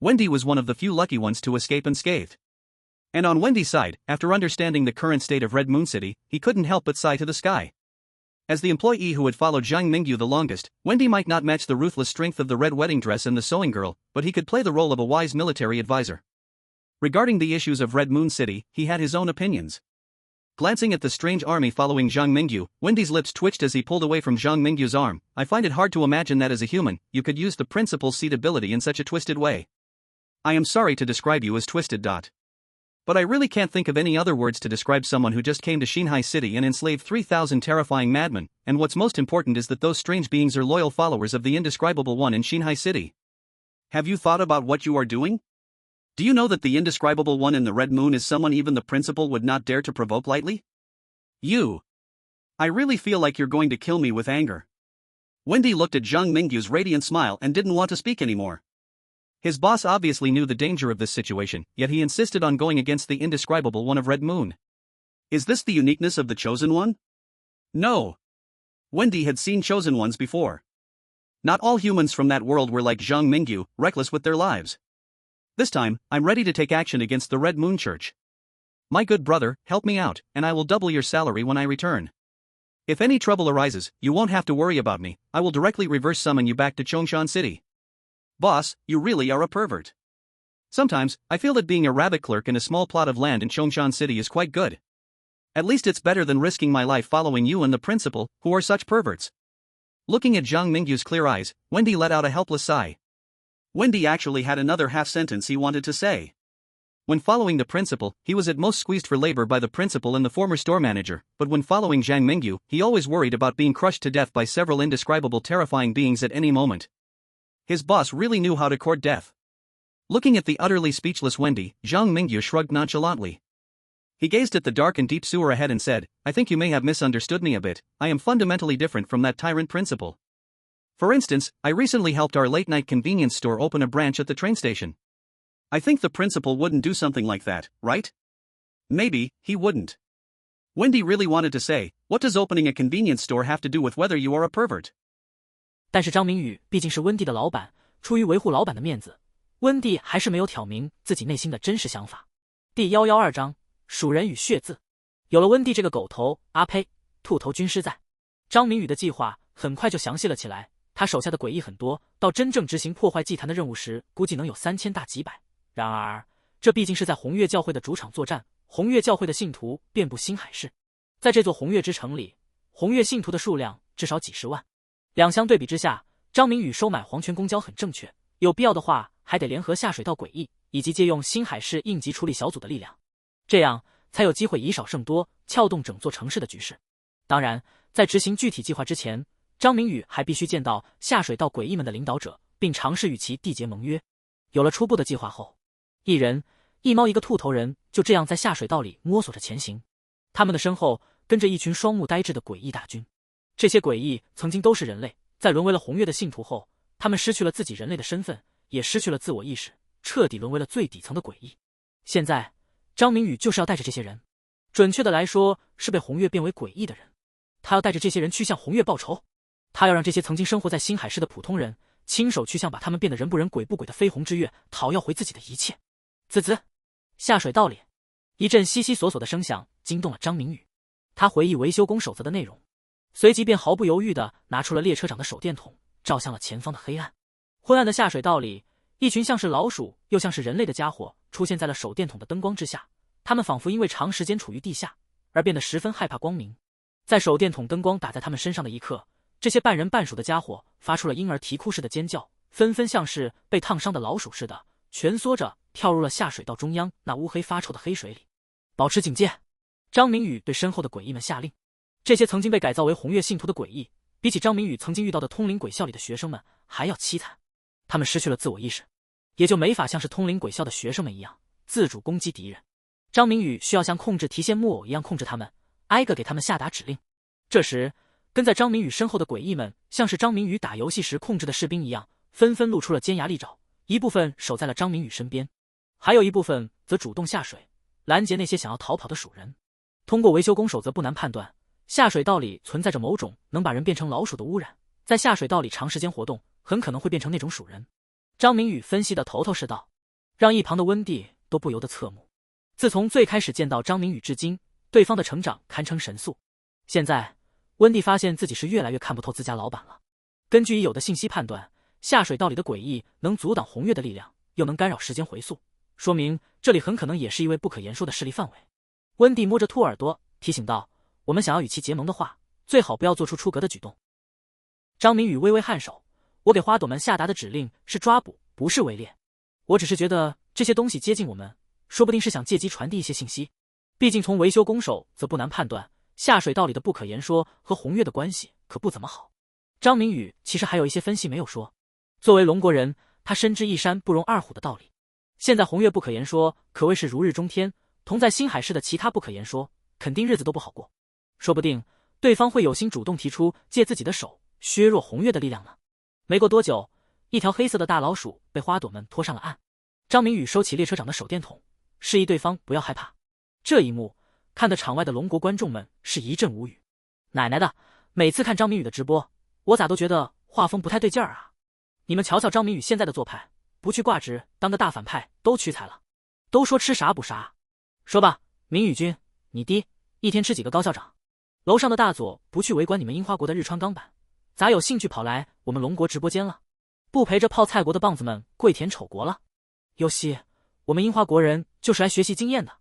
Speaker 1: Wendy was one of the few lucky ones to escape unscathed. And on Wendy's side, after understanding the current state of Red Moon City, he couldn't help but sigh to the sky. As the employee who had followed Zhang Mingyu the longest, Wendy might not match the ruthless strength of the red wedding dress and the sewing girl, but he could play the role of a wise military advisor. Regarding the issues of Red Moon City, he had his own opinions. Glancing at the strange army following Zhang Mingyu, Wendy's lips twitched as he pulled away from Zhang Mingyu's arm. I find it hard to imagine that as a human, you could use the principal's seed ability in such a twisted way. I am sorry to describe you as twisted. But I really can't think of any other words to describe someone who just came to Xinhai City and enslaved 3,000 terrifying madmen, and what's most important is that those strange beings are loyal followers of the indescribable one in Xinhai City. Have you thought about what you are doing? Do you know that the indescribable one in the Red Moon is someone even the principal would not dare to provoke lightly? I really feel like you're going to kill me with anger. Wendy looked at Zhang Mingyu's radiant smile and didn't want to speak anymore. His boss obviously knew the danger of this situation, yet he insisted on going against the indescribable one of Red Moon. Is this the uniqueness of the Chosen One? No. Wendy had seen Chosen Ones before. Not all humans from that world were like Zhang Mingyu, reckless with their lives. This time, I'm ready to take action against the Red Moon Church. My good brother, help me out, and I will double your salary when I return. If any trouble arises, you won't have to worry about me. I will directly reverse summon you back to Chongshan City. Boss, you really are a pervert. Sometimes, I feel that being a rabbit clerk in a small plot of land in Chongshan City is quite good. At least it's better than risking my life following you and the principal, who are such perverts. Looking at Zhang Mingyu's clear eyes, Wendy let out a helpless sigh. Wendy actually had another half-sentence he wanted to say. When following the principal, he was at most squeezed for labor by the principal and the former store manager, but when following Zhang Mingyu, he always worried about being crushed to death by several indescribable terrifying beings at any moment. His boss really knew how to court death. Looking at the utterly speechless Wendy, Zhang Mingyu shrugged nonchalantly. He gazed at the dark and deep sewer ahead and said, I think you may have misunderstood me a bit. I am fundamentally different from that tyrant principal. For instance, I recently helped our late-night convenience store open a branch at the train station. I think the principal wouldn't do something like that, right? Maybe, he wouldn't. Wendy really wanted to say, what does opening a convenience store have to do with whether you are a pervert?
Speaker 2: 但是张明宇毕竟是温蒂的老板，出于维护老板的面子，温蒂还是没有挑明自己内心的真实想法。第112章，鼠人与血字。有了温蒂这个狗头，啊呸，兔头军师在，张明宇的计划很快就详细了起来。他手下的诡异很多，到真正执行破坏祭坛的任务时，估计能有3000大几百。然而，这毕竟是在红月教会的主场作战，红月教会的信徒遍布新海市，在这座红月之城里，红月信徒的数量至少几十万。两相对比之下，张明宇收买黄泉公交很正确，有必要的话还得联合下水道诡异以及借用新海市应急处理小组的力量，这样才有机会以少胜多，撬动整座城市的局势。当然，在执行具体计划之前，张明宇还必须见到下水道诡异们的领导者，并尝试与其缔结盟约。有了初步的计划后，一人一猫一个兔头人就这样在下水道里摸索着前行，他们的身后跟着一群双目呆滞的诡异大军。这些诡异曾经都是人类，在沦为了红月的信徒后，他们失去了自己人类的身份，也失去了自我意识，彻底沦为了最底层的诡异。现在张明宇就是要带着这些人，准确的来说是被红月变为诡异的人，他要带着这些人去向红月报仇，他要让这些曾经生活在新海市的普通人亲手去向把他们变得人不人鬼不鬼的绯红之月讨要回自己的一切。滋滋，下水道里一阵悉悉索索的声响惊动了张明宇，他回忆维修工守则的内容，随即便毫不犹豫地拿出了列车长的手电筒，照向了前方的黑暗。昏暗的下水道里，一群像是老鼠又像是人类的家伙出现在了手电筒的灯光之下，他们仿佛因为长时间处于地下而变得十分害怕光明。在手电筒灯光打在他们身上的一刻，这些半人半鼠的家伙发出了婴儿啼哭似的尖叫，纷纷像是被烫伤的老鼠似的蜷缩着跳入了下水道中央那乌黑发臭的黑水里。保持警戒，张明宇对身后的诡异们下令。这些曾经被改造为红月信徒的诡异，比起张明宇曾经遇到的通灵鬼校里的学生们还要凄惨。他们失去了自我意识，也就没法像是通灵鬼校的学生们一样自主攻击敌人。张明宇需要像控制提线木偶一样控制他们，挨个给他们下达指令。这时，跟在张明宇身后的诡异们像是张明宇打游戏时控制的士兵一样，纷纷露出了尖牙利爪，一部分守在了张明宇身边，还有一部分则主动下水拦截那些想要逃跑的鼠人。通过维修工守则不难判断，下水道里存在着某种能把人变成老鼠的污染，在下水道里长时间活动很可能会变成那种鼠人。张明宇分析得头头是道，让一旁的温蒂都不由得侧目。自从最开始见到张明宇至今，对方的成长堪称神速，现在温蒂发现自己是越来越看不透自家老板了。根据已有的信息判断，下水道里的诡异能阻挡红月的力量，又能干扰时间回溯，说明这里很可能也是一位不可言说的势力范围。温蒂摸着兔耳朵提醒道，我们想要与其结盟的话，最好不要做出出格的举动。张明宇微微颔首，我给花朵们下达的指令是抓捕，不是围猎。我只是觉得这些东西接近我们，说不定是想借机传递一些信息。毕竟从维修工手则不难判断，下水道里的不可言说和红月的关系可不怎么好。张明宇其实还有一些分析没有说，作为龙国人，他深知一山不容二虎的道理。现在红月不可言说可谓是如日中天，同在新海市的其他不可言说肯定日子都不好过，说不定对方会有心主动提出借自己的手削弱红月的力量呢。没过多久，一条黑色的大老鼠被花朵们拖上了岸。张明宇收起列车长的手电筒，示意对方不要害怕。这一幕看得场外的龙国观众们是一阵无语。奶奶的，每次看张明宇的直播，我咋都觉得画风不太对劲儿啊！你们瞧瞧张明宇现在的做派，不去挂职当个大反派都屈才了。都说吃啥补啥，说吧，明宇君，你弟一天吃几个高校长？楼上的大佐不去围观你们樱花国的日川钢板，咋有兴趣跑来我们龙国直播间了？不陪着泡菜国的棒子们跪舔丑国了？尤西，我们樱花国人就是来学习经验的。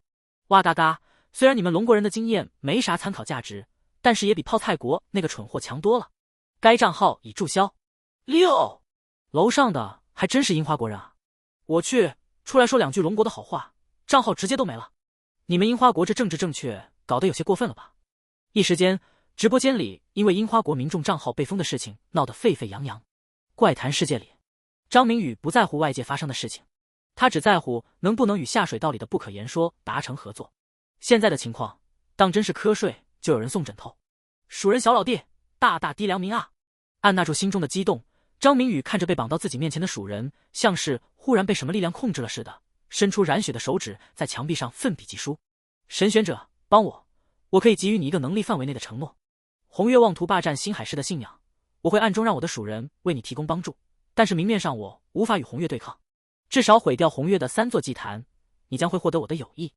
Speaker 2: 哇嘎嘎，虽然你们龙国人的经验没啥参考价值，但是也比泡菜国那个蠢货强多了。该账号已注销。6，楼上的还真是樱花国人啊！我去，出来说两句龙国的好话，账号直接都没了。你们樱花国这政治正确搞得有些过分了吧？一时间，直播间里因为樱花国民众账号被封的事情闹得沸沸扬扬。怪谈世界里，张明宇不在乎外界发生的事情，他只在乎能不能与下水道里的不可言说达成合作。现在的情况，当真是瞌睡就有人送枕头。蜀人小老弟，大大低良民啊！按捺住心中的激动，张明宇看着被绑到自己面前的蜀人，像是忽然被什么力量控制了似的，伸出染血的手指在墙壁上奋笔疾书。神选者，帮我！我可以给予你一个能力范围内的承诺。红月妄图霸占星海市的信仰，我会暗中让我的蜀人为你提供帮助，但是明面上我无法与红月对抗。至少毁掉红月的3座祭坛，你将会获得我的友谊。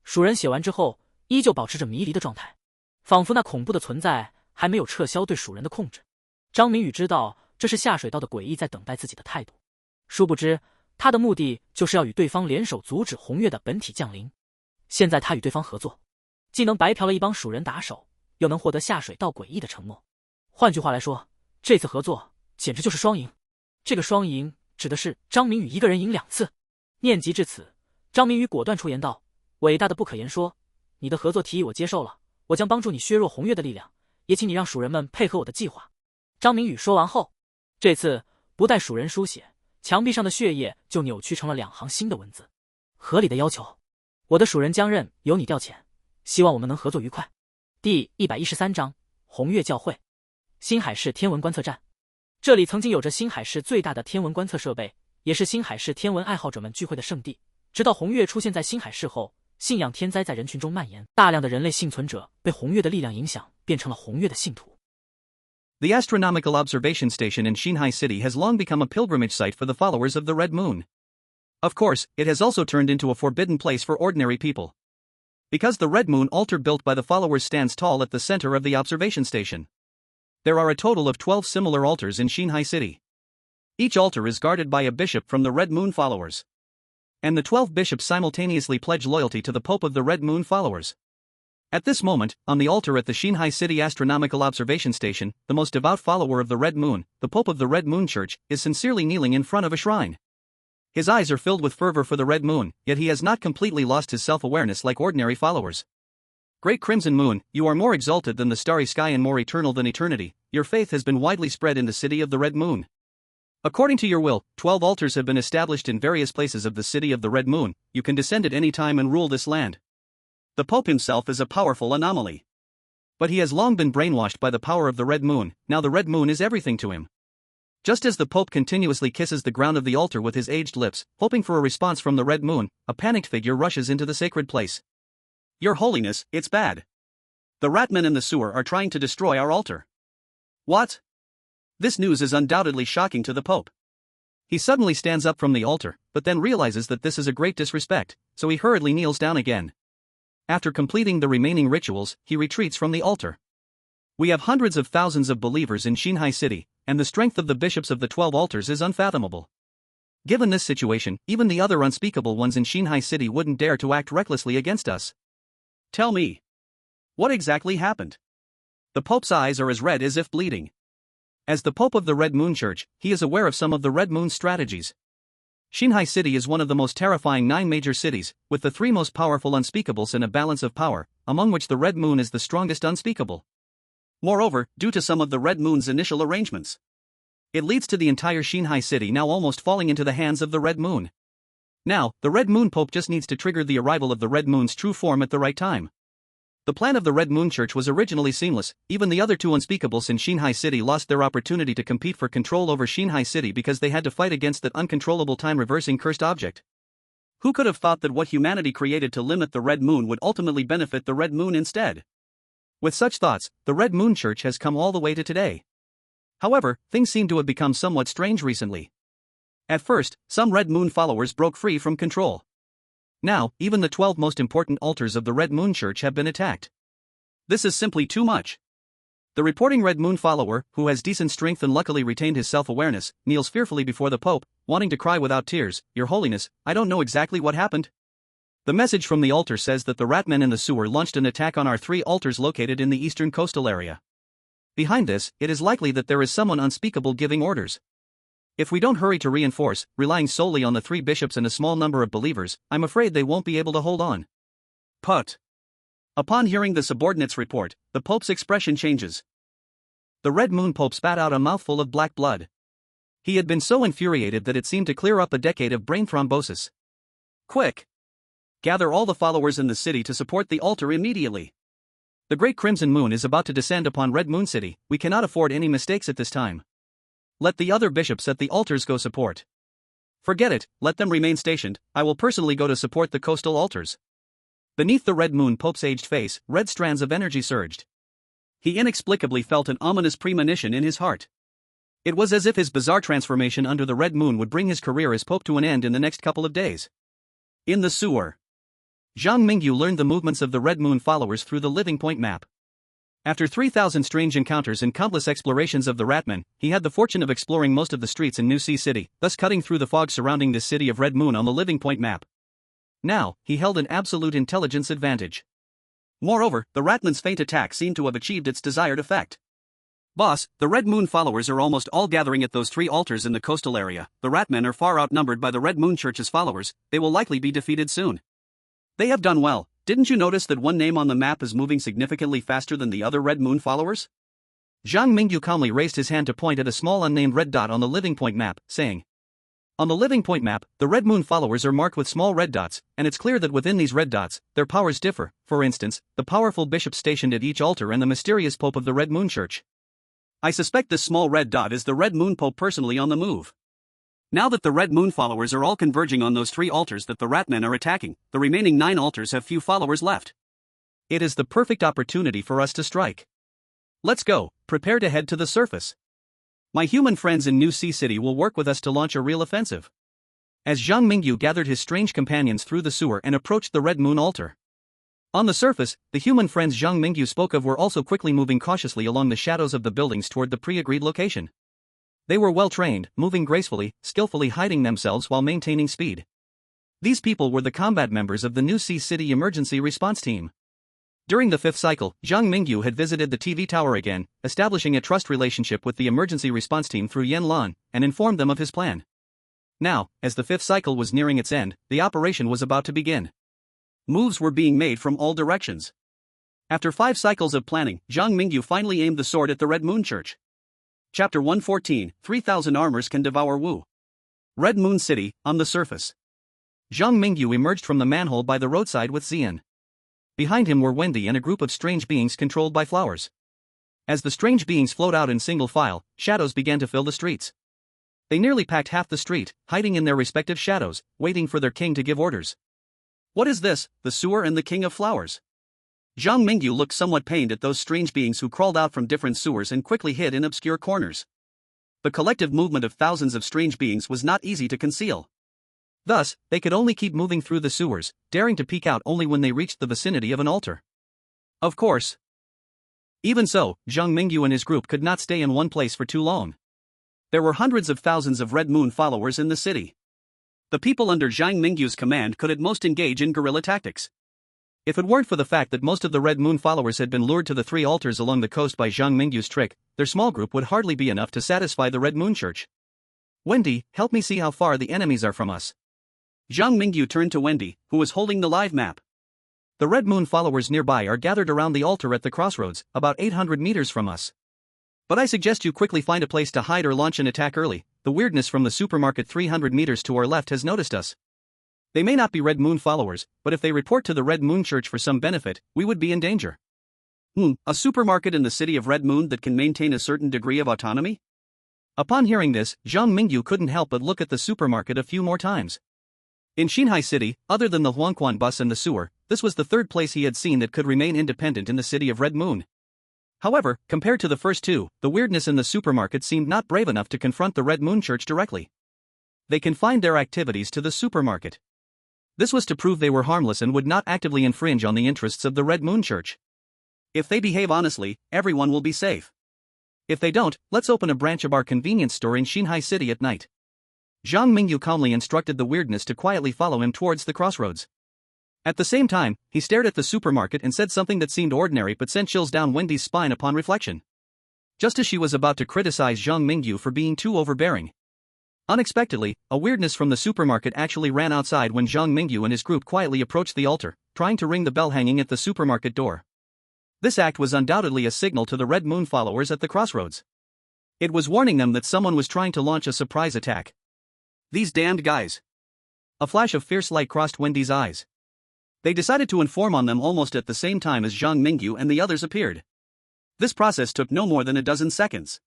Speaker 2: 蜀人写完之后，依旧保持着迷离的状态，仿佛那恐怖的存在还没有撤销对蜀人的控制。张明宇知道这是下水道的诡异在等待自己的态度，殊不知他的目的就是要与对方联手阻止红月的本体降临。现在他与对方合作，既能白嫖了一帮蜀人打手，又能获得下水道诡异的承诺。换句话来说，这次合作简直就是双赢。这个双赢指的是张明宇一个人赢2次。念及至此，张明宇果断出言道：伟大的不可言说，你的合作提议我接受了，我将帮助你削弱红月的力量，也请你让蜀人们配合我的计划。张明宇说完后，这次不待蜀人书写，墙壁上的血液就扭曲成了2行新的文字。合理的要求，我的蜀人将任由你调遣，希望我们能合作愉快。第113章红月教会。星海市天文观测站，这里曾经有着星海市最大的天文观测设备，也是星海市天文爱好者们聚会的圣地。直到红月出现在星海市后，信仰天灾在人群中蔓延，大量的人类幸存者被红月的力量影响，变成了红月的信徒。
Speaker 1: The astronomical observation station in Xinhai City has long become a pilgrimage site for the followers of the Red Moon. Of course, it has also turned into a forbidden place for ordinary people. Because the Red Moon altar built by the followers stands tall at the center of the observation station. There are a total of 12 similar altars in Xinhai City. Each altar is guarded by a bishop from the Red Moon followers. And the 12 bishops simultaneously pledge loyalty to the Pope of the Red Moon followers. At this moment, on the altar at the Xinhai City Astronomical Observation Station, the most devout follower of the Red Moon, the Pope of the Red Moon Church, is sincerely kneeling in front of a shrine. His eyes are filled with fervor for the Red Moon, yet he has not completely lost his self-awareness like ordinary followers. Great Crimson Moon, you are more exalted than the starry sky and more eternal than eternity. Your faith has been widely spread in the city of the Red Moon. According to your will, 12 altars have been established in various places of the city of the Red Moon. You can descend at any time and rule this land. The Pope himself is a powerful anomaly. But he has long been brainwashed by the power of the Red Moon. Now the Red Moon is everything to him. Just as the Pope continuously kisses the ground of the altar with his aged lips, hoping for a response from the Red Moon, a panicked figure rushes into the sacred place. Your Holiness, it's bad. The ratmen in the sewer are trying to destroy our altar. What? This news is undoubtedly shocking to the Pope. He suddenly stands up from the altar, but then realizes that this is a great disrespect, so he hurriedly kneels down again. After completing the remaining rituals, he retreats from the altar. We have hundreds of thousands of believers in Xinhai City, and the strength of the bishops of the 12 altars is unfathomable. Given this situation, even the other unspeakable ones in Xinhai City wouldn't dare to act recklessly against us. Tell me. What exactly happened? The Pope's eyes are as red as if bleeding. As the Pope of the Red Moon Church, he is aware of some of the Red Moon's strategies. Xinhai City is one of the most terrifying 9 major cities, with the 3 most powerful unspeakables in a balance of power, among which the Red Moon is the strongest unspeakable. Moreover, due to some of the Red Moon's initial arrangements, it leads to the entire Xinhai City now almost falling into the hands of the Red Moon. Now, the Red Moon Pope just needs to trigger the arrival of the Red Moon's true form at the right time. The plan of the Red Moon Church was originally seamless. Even the other 2 unspeakables in Xinhai City lost their opportunity to compete for control over Xinhai City because they had to fight against that uncontrollable time-reversing cursed object. Who could have thought that what humanity created to limit the Red Moon would ultimately benefit the Red Moon instead? With such thoughts, the Red Moon Church has come all the way to today. However, things seem to have become somewhat strange recently. At first, some Red Moon followers broke free from control. Now, even the 12 most important altars of the Red Moon Church have been attacked. This is simply too much. The reporting Red Moon follower, who has decent strength and luckily retained his self-awareness, kneels fearfully before the Pope, wanting to cry without tears, Your Holiness, I don't know exactly what happened. The message from the altar says that the ratmen in the sewer launched an attack on our 3 altars located in the eastern coastal area. Behind this, it is likely that there is someone unspeakable giving orders. If we don't hurry to reinforce, relying solely on the 3 bishops and a small number of believers, I'm afraid they won't be able to hold on. Put. Upon hearing the subordinate's report, the Pope's expression changes. The Red Moon Pope spat out a mouthful of black blood. He had been so infuriated that it seemed to clear up a decade of brain thrombosis. Quick! Gather all the followers in the city to support the altar immediately. The great crimson moon is about to descend upon Red Moon City. We cannot afford any mistakes at this time. Let the other bishops at the altars go support. Forget it, let them remain stationed. I will personally go to support the coastal altars. Beneath the red moon Pope's aged face, red strands of energy surged. He inexplicably felt an ominous premonition in his heart. It was as if his bizarre transformation under the red moon would bring his career as Pope to an end in the next couple of days. In the sewer, Zhang Mingyu learned the movements of the Red Moon followers through the Living Point map. After 3,000 strange encounters and countless explorations of the Ratman, he had the fortune of exploring most of the streets in New Sea City, thus cutting through the fog surrounding this city of Red Moon on the Living Point map. Now, he held an absolute intelligence advantage. Moreover, the Ratman's faint attack seemed to have achieved its desired effect. Boss, the Red Moon followers are almost all gathering at those 3 altars in the coastal area. The Ratmen are far outnumbered by the Red Moon Church's followers. They will likely be defeated soon. They have done well. Didn't you notice that one name on the map is moving significantly faster than the other Red Moon followers? Zhang Mingyu calmly raised his hand to point at a small unnamed red dot on the Living Point map, saying, on the Living Point map, the Red Moon followers are marked with small red dots, and it's clear that within these red dots, their powers differ. For instance, the powerful bishops stationed at each altar and the mysterious Pope of the Red Moon Church. I suspect this small red dot is the Red Moon Pope personally on the move. Now that the Red Moon followers are all converging on those 3 altars that the Ratmen are attacking, the remaining 9 altars have few followers left. It is the perfect opportunity for us to strike. Let's go, prepare to head to the surface. My human friends in New Sea City will work with us to launch a real offensive. As Zhang Mingyu gathered his strange companions through the sewer and approached the Red Moon altar. On the surface, the human friends Zhang Mingyu spoke of were also quickly moving cautiously along the shadows of the buildings toward the pre-agreed location. They were well trained, moving gracefully, skillfully hiding themselves while maintaining speed. These people were the combat members of the New Sea City Emergency Response Team. During the 5th cycle, Zhang Mingyu had visited the TV tower again, establishing a trust relationship with the emergency response team through Yan Lan, and informed them of his plan. Now, as the 5th cycle was nearing its end, the operation was about to begin. Moves were being made from all directions. After 5 cycles of planning, Zhang Mingyu finally aimed the sword at the Red Moon Church. Chapter 114, 3,000 armors can devour Wu. Red Moon City, on the surface. Zhang Mingyu emerged from the manhole by the roadside with Xian. Behind him were Wendy and a group of strange beings controlled by flowers. As the strange beings flowed out in single file, shadows began to fill the streets. They nearly packed half the street, hiding in their respective shadows, waiting for their king to give orders. What is this, the sewer and the king of flowers? Zhang Mingyu looked somewhat pained at those strange beings who crawled out from different sewers and quickly hid in obscure corners. The collective movement of thousands of strange beings was not easy to conceal. Thus, they could only keep moving through the sewers, daring to peek out only when they reached the vicinity of an altar. Of course. Even so, Zhang Mingyu and his group could not stay in one place for too long. There were hundreds of thousands of Red Moon followers in the city. The people under Zhang Mingyu's command could at most engage in guerrilla tactics. If it weren't for the fact that most of the Red Moon followers had been lured to the 3 altars along the coast by Zhang Mingyu's trick, their small group would hardly be enough to satisfy the Red Moon Church. Wendy, help me see how far the enemies are from us. Zhang Mingyu turned to Wendy, who was holding the live map. The Red Moon followers nearby are gathered around the altar at the crossroads, about 800 meters from us. But I suggest you quickly find a place to hide or launch an attack early. The weirdness from the supermarket 300 meters to our left has noticed us. They may not be Red Moon followers, but if they report to the Red Moon Church for some benefit, we would be in danger. A supermarket in the city of Red Moon that can maintain a certain degree of autonomy? Upon hearing this, Zhang Mingyu couldn't help but look at the supermarket a few more times. In Xinhai City, other than the Huangquan bus and the sewer, this was the 3rd place he had seen that could remain independent in the city of Red Moon. However, compared to the first 2, the weirdness in the supermarket seemed not brave enough to confront the Red Moon Church directly. They confined their activities to the supermarket. This was to prove they were harmless and would not actively infringe on the interests of the Red Moon Church. If they behave honestly, everyone will be safe. If they don't, let's open a branch of our convenience store in Xinhai City at night. Zhang Mingyu calmly instructed the weirdness to quietly follow him towards the crossroads. At the same time, he stared at the supermarket and said something that seemed ordinary but sent chills down Wendy's spine upon reflection. Just as she was about to criticize Zhang Mingyu for being too overbearing. Unexpectedly, a weirdness from the supermarket actually ran outside when Zhang Mingyu and his group quietly approached the altar, trying to ring the bell hanging at the supermarket door. This act was undoubtedly a signal to the Red Moon followers at the crossroads. It was warning them that someone was trying to launch a surprise attack. These damned guys. A flash of fierce light crossed Wendy's eyes. They decided to inform on them almost at the same time as Zhang Mingyu and the others appeared. This process took no more than a dozen seconds.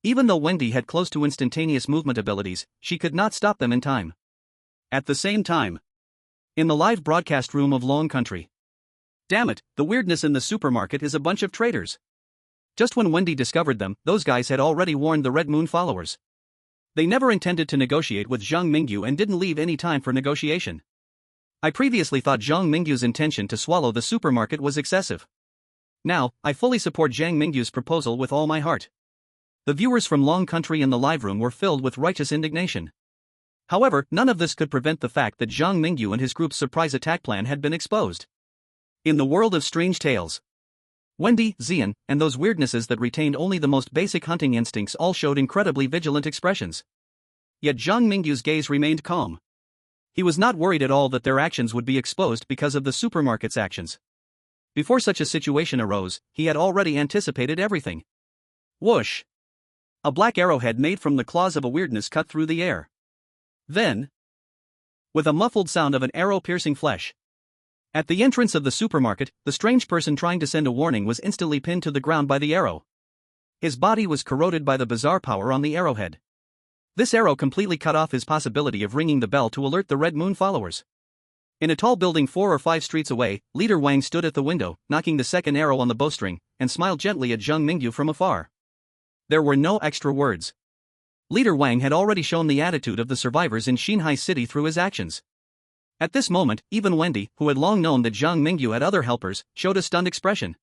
Speaker 1: Even though Wendy had close to instantaneous movement abilities, she could not stop them in time. At the same time, in the live broadcast room of Long Country. Damn it, the weirdness in the supermarket is a bunch of traitors. Just when Wendy discovered them, those guys had already warned the Red Moon followers. They never intended to negotiate with Zhang Mingyu and didn't leave any time for negotiation. I previously thought Zhang Mingyu's intention to swallow the supermarket was excessive. Now, I fully support Zhang Mingyu's proposal with all my heart. The viewers from Long Country in the live room were filled with righteous indignation. However, none of this could prevent the fact that Zhang Mingyu and his group's surprise attack plan had been exposed. In the world of strange tales, Wendy, Xian, and those weirdnesses that retained only the most basic hunting instincts all showed incredibly vigilant expressions. Yet Zhang Mingyu's gaze remained calm. He was not worried at all that their actions would be exposed because of the supermarket's actions. Before such a situation arose, he had already anticipated everything. Whoosh! A black arrowhead made from the claws of a weirdness cut through the air. Then, with a muffled sound of an arrow piercing flesh, at the entrance of the supermarket, the strange person trying to send a warning was instantly pinned to the ground by the arrow. His body was corroded by the bizarre power on the arrowhead. This arrow completely cut off his possibility of ringing the bell to alert the Red Moon followers. In a tall building 4 or 5 streets away, Leader Wang stood at the window, knocking the second arrow on the bowstring, and smiled gently at Zhang Mingyu from afar. There were no extra words. Leader Wang had already shown the attitude of the survivors in Xinhai City through his actions. At this moment, even Wendy, who had long known that Zhang Mingyu had other helpers, showed a stunned expression.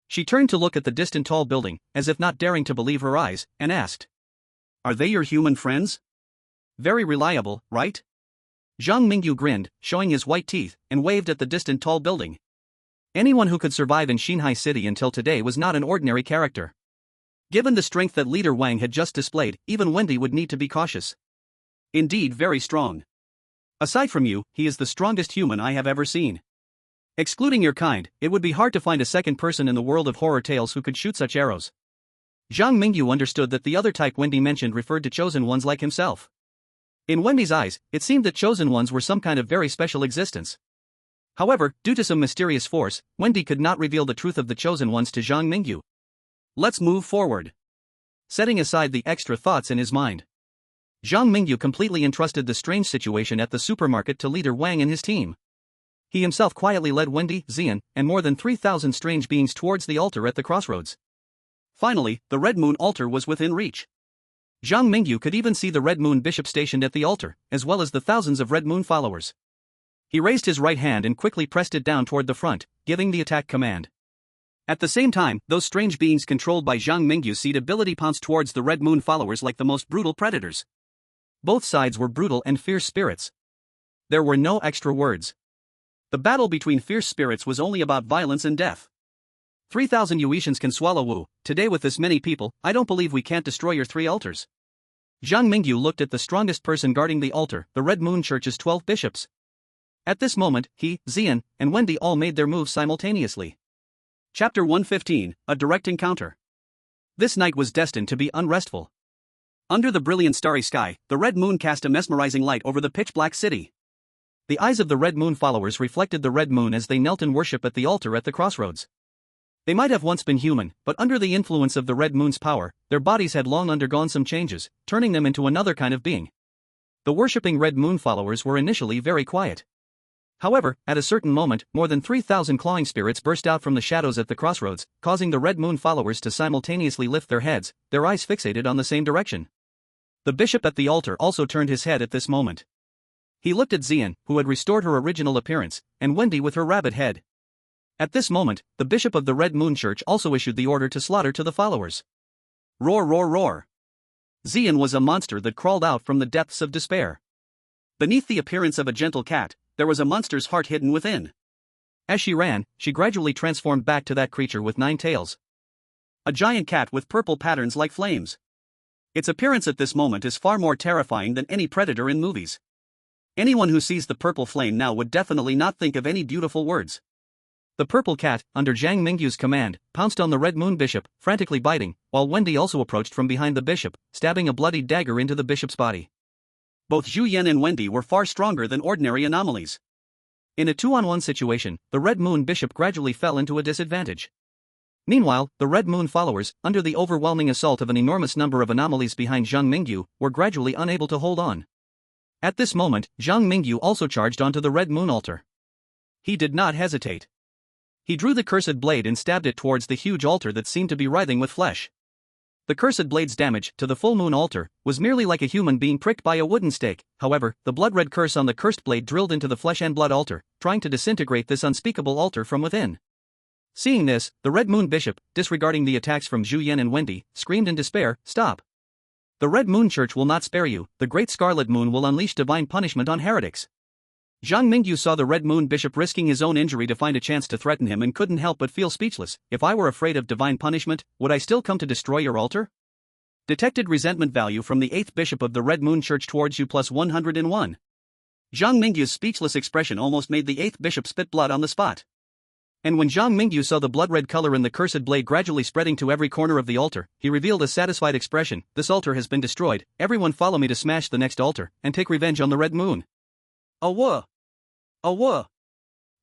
Speaker 1: She turned to look at the distant tall building, as if not daring to believe her eyes, and asked, "Are they your human friends? Very reliable, right?" Zhang Mingyu grinned, showing his white teeth, and waved at the distant tall building. Anyone who could survive in Xinhai City until today was not an ordinary character. Given the strength that Leader Wang had just displayed, even Wendy would need to be cautious. Indeed, very strong. Aside from you, he is the strongest human I have ever seen. Excluding your kind, it would be hard to find a second person in the world of horror tales who could shoot such arrows. Zhang Mingyu understood that the other type Wendy mentioned referred to chosen ones like himself. In Wendy's eyes, it seemed that chosen ones were some kind of very special existence. However, due to some mysterious force, Wendy could not reveal the truth of the chosen ones to Zhang Mingyu. Let's move forward. Setting aside the extra thoughts in his mind, Zhang Mingyu completely entrusted the strange situation at the supermarket to Leader Wang and his team. He himself quietly led Wendy, Xian, and more than 3,000 strange beings towards the altar at the crossroads. Finally, the Red Moon altar was within reach. Zhang Mingyu could even see the Red Moon bishop stationed at the altar, as well as the thousands of Red Moon followers. He raised his right hand and quickly pressed it down toward the front, giving the attack command. At the same time, those strange beings controlled by Zhang Mingyu's seed ability pounced towards the Red Moon followers like the most brutal predators. Both sides were brutal and fierce spirits. There were no extra words. The battle between fierce spirits was only about violence and death. 3,000 Yuetians can swallow Wu. Today with this many people, I don't believe we can't destroy your 3 altars. Zhang Mingyu looked at the strongest person guarding the altar, the Red Moon Church's 12 bishops. At this moment, he, Xian, and Wendy all made their moves simultaneously. Chapter 115, A Direct Encounter. This night was destined to be unrestful. Under the brilliant starry sky, the Red Moon cast a mesmerizing light over the pitch-black city. The eyes of the Red Moon followers reflected the Red Moon as they knelt in worship at the altar at the crossroads. They might have once been human, but under the influence of the Red Moon's power, their bodies had long undergone some changes, turning them into another kind of being. The worshipping Red Moon followers were initially very quiet. However, at a certain moment, more than 3,000 clawing spirits burst out from the shadows at the crossroads, causing the Red Moon followers to simultaneously lift their heads, their eyes fixated on the same direction. The bishop at the altar also turned his head at this moment. He looked at Xian, who had restored her original appearance, and Wendy with her rabbit head. At this moment, the bishop of the Red Moon Church also issued the order to slaughter to the followers. Roar, roar, roar. Xian was a monster that crawled out from the depths of despair. Beneath the appearance of a gentle cat, there was a monster's heart hidden within. As she ran, she gradually transformed back to that creature with 9 tails. A giant cat with purple patterns like flames. Its appearance at this moment is far more terrifying than any predator in movies. Anyone who sees the purple flame now would definitely not think of any beautiful words. The purple cat, under Zhang Mingyu's command, pounced on the Red Moon bishop, frantically biting, while Wendy also approached from behind the bishop, stabbing a bloody dagger into the bishop's body. Both Zhu Yan and Wendy were far stronger than ordinary anomalies. In a 2-on-1 situation, the Red Moon Bishop gradually fell into a disadvantage. Meanwhile, the Red Moon followers, under the overwhelming assault of an enormous number of anomalies behind Zhang Mingyu, were gradually unable to hold on. At this moment, Zhang Mingyu also charged onto the Red Moon altar. He did not hesitate. He drew the cursed blade and stabbed it towards the huge altar that seemed to be writhing with flesh. The cursed blade's damage to the full moon altar was merely like a human being pricked by a wooden stake. However, the blood-red curse on the cursed blade drilled into the flesh and blood altar, trying to disintegrate this unspeakable altar from within. Seeing this, the Red Moon Bishop, disregarding the attacks from Zhu Yan and Wendy, screamed in despair, "Stop! The Red Moon Church will not spare you. The Great Scarlet Moon will unleash divine punishment on heretics." Zhang Mingyu saw the Red Moon Bishop risking his own injury to find a chance to threaten him and couldn't help but feel speechless. "If I were afraid of divine punishment, would I still come to destroy your altar?" Detected resentment value from the 8th Bishop of the Red Moon Church towards you plus 101. Zhang Mingyu's speechless expression almost made the 8th Bishop spit blood on the spot. And when Zhang Mingyu saw the blood-red color in the cursed blade gradually spreading to every corner of the altar, he revealed a satisfied expression. "This altar has been destroyed. Everyone follow me to smash the next altar and take revenge on the Red Moon." Awah! Awah!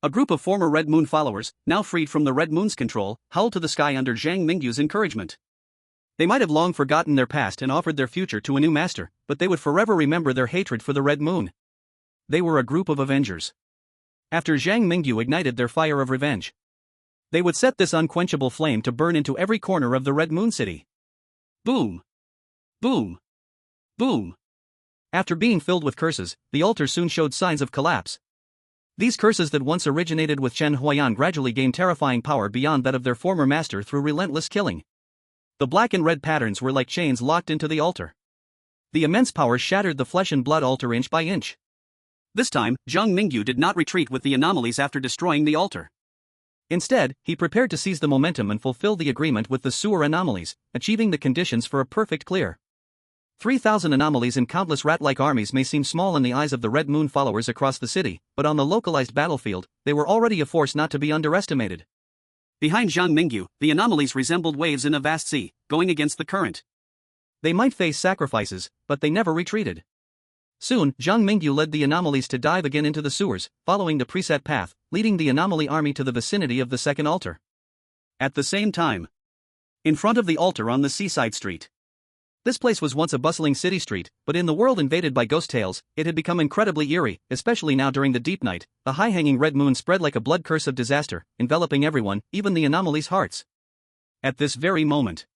Speaker 1: A group of former Red Moon followers, now freed from the Red Moon's control, howled to the sky under Zhang Mingyu's encouragement. They might have long forgotten their past and offered their future to a new master, but they would forever remember their hatred for the Red Moon. They were a group of avengers. After Zhang Mingyu ignited their fire of revenge, they would set this unquenchable flame to burn into every corner of the Red Moon City. Boom! Boom! Boom! After being filled with curses, the altar soon showed signs of collapse. These curses that once originated with Chen Huayan gradually gained terrifying power beyond that of their former master through relentless killing. The black and red patterns were like chains locked into the altar. The immense power shattered the flesh and blood altar inch by inch. This time, Zhang Mingyu did not retreat with the anomalies after destroying the altar. Instead, he prepared to seize the momentum and fulfill the agreement with the sewer anomalies, achieving the conditions for a perfect clear. 3,000 anomalies and countless rat-like armies may seem small in the eyes of the Red Moon followers across the city, but on the localized battlefield, they were already a force not to be underestimated. Behind Zhang Mingyu, the anomalies resembled waves in a vast sea, going against the current. They might face sacrifices, but they never retreated. Soon, Zhang Mingyu led the anomalies to dive again into the sewers, following the preset path, leading the anomaly army to the vicinity of the second altar. At the same time, in front of the altar on the seaside street. This place was once a bustling city street, but in the world invaded by ghost tales, it had become incredibly eerie, especially now during the deep night. The high-hanging red moon spread like a blood curse of disaster, enveloping everyone, even the anomalies' hearts. At this very moment,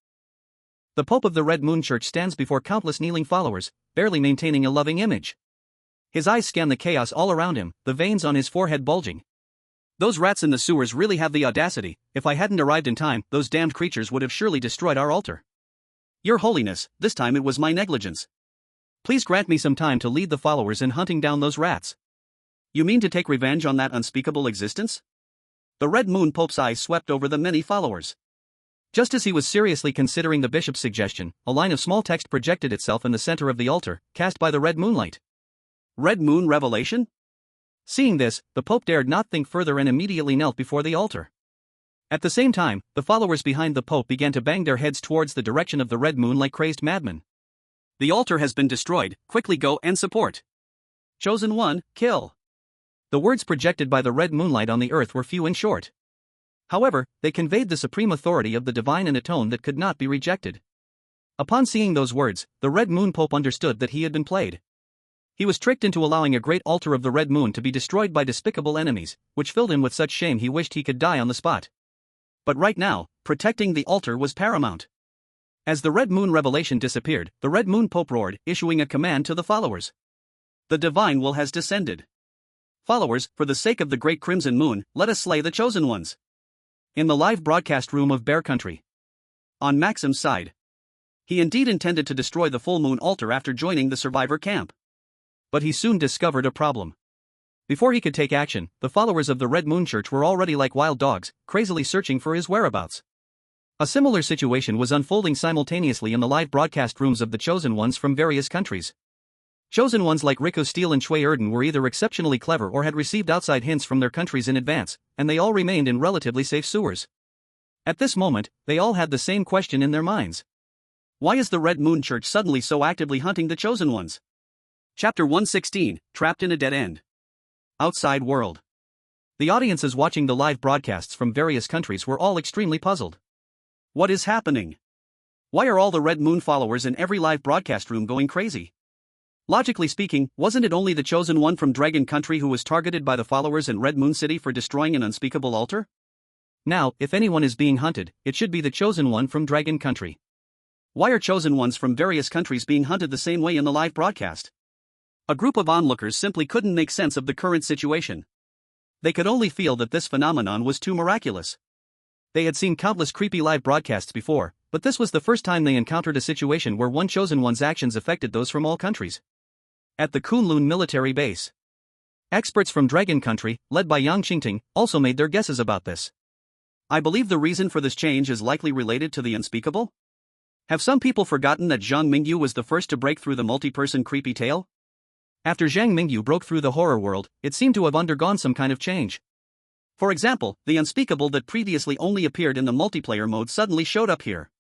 Speaker 1: the Pope of the Red Moon Church stands before countless kneeling followers, barely maintaining a loving image. His eyes scan the chaos all around him, the veins on his forehead bulging. "Those rats in the sewers really have the audacity. If I hadn't arrived in time, those damned creatures would have surely destroyed our altar. Your Holiness, this time it was my negligence. Please grant me some time to lead the followers in hunting down those rats." "You mean to take revenge on that unspeakable existence?" The Red Moon Pope's eyes swept over the many followers. Just as he was seriously considering the bishop's suggestion, a line of small text projected itself in the center of the altar, cast by the red moonlight. "Red Moon Revelation?" Seeing this, the Pope dared not think further and immediately knelt before the altar. At the same time, the followers behind the Pope began to bang their heads towards the direction of the red moon like crazed madmen. "The altar has been destroyed, quickly go and support. Chosen One, kill." The words projected by the red moonlight on the earth were few and short. However, they conveyed the supreme authority of the divine in a tone that could not be rejected. Upon seeing those words, the Red Moon Pope understood that he had been played. He was tricked into allowing a great altar of the Red Moon to be destroyed by despicable enemies, which filled him with such shame he wished he could die on the spot. But right now, protecting the altar was paramount. As the Red Moon revelation disappeared, the Red Moon Pope roared, issuing a command to the followers. "The divine will has descended. Followers, for the sake of the great Crimson Moon, let us slay the chosen ones." In the live broadcast room of Bear Country. On Maxim's side. He indeed intended to destroy the full moon altar after joining the survivor camp. But he soon discovered a problem. Before he could take action, the followers of the Red Moon Church were already like wild dogs, crazily searching for his whereabouts. A similar situation was unfolding simultaneously in the live broadcast rooms of the Chosen Ones from various countries. Chosen Ones like Rico Steele and Shui Erden were either exceptionally clever or had received outside hints from their countries in advance, and they all remained in relatively safe sewers. At this moment, they all had the same question in their minds. Why is the Red Moon Church suddenly so actively hunting the Chosen Ones? Chapter 116, Trapped in a Dead End. Outside World. The audiences watching the live broadcasts from various countries were all extremely puzzled. What is happening? Why are all the Red Moon followers in every live broadcast room going crazy? Logically speaking, wasn't it only the chosen one from Dragon Country who was targeted by the followers in Red Moon City for destroying an unspeakable altar? Now, if anyone is being hunted, it should be the chosen one from Dragon Country. Why are chosen ones from various countries being hunted the same way in the live broadcast? A group of onlookers simply couldn't make sense of the current situation. They could only feel that this phenomenon was too miraculous. They had seen countless creepy live broadcasts before, but this was the first time they encountered a situation where one chosen one's actions affected those from all countries. At the Kunlun military base, experts from Dragon Country, led by Yang Qingting, also made their guesses about this. I believe the reason for this change is likely related to the unspeakable. Have some people forgotten that Zhang Mingyu was the first to break through the multi-person creepy tale? After Zhang Mingyu broke through the horror world, it seemed to have undergone some kind of change. For example, the unspeakable that previously only appeared in the multiplayer mode suddenly showed up here.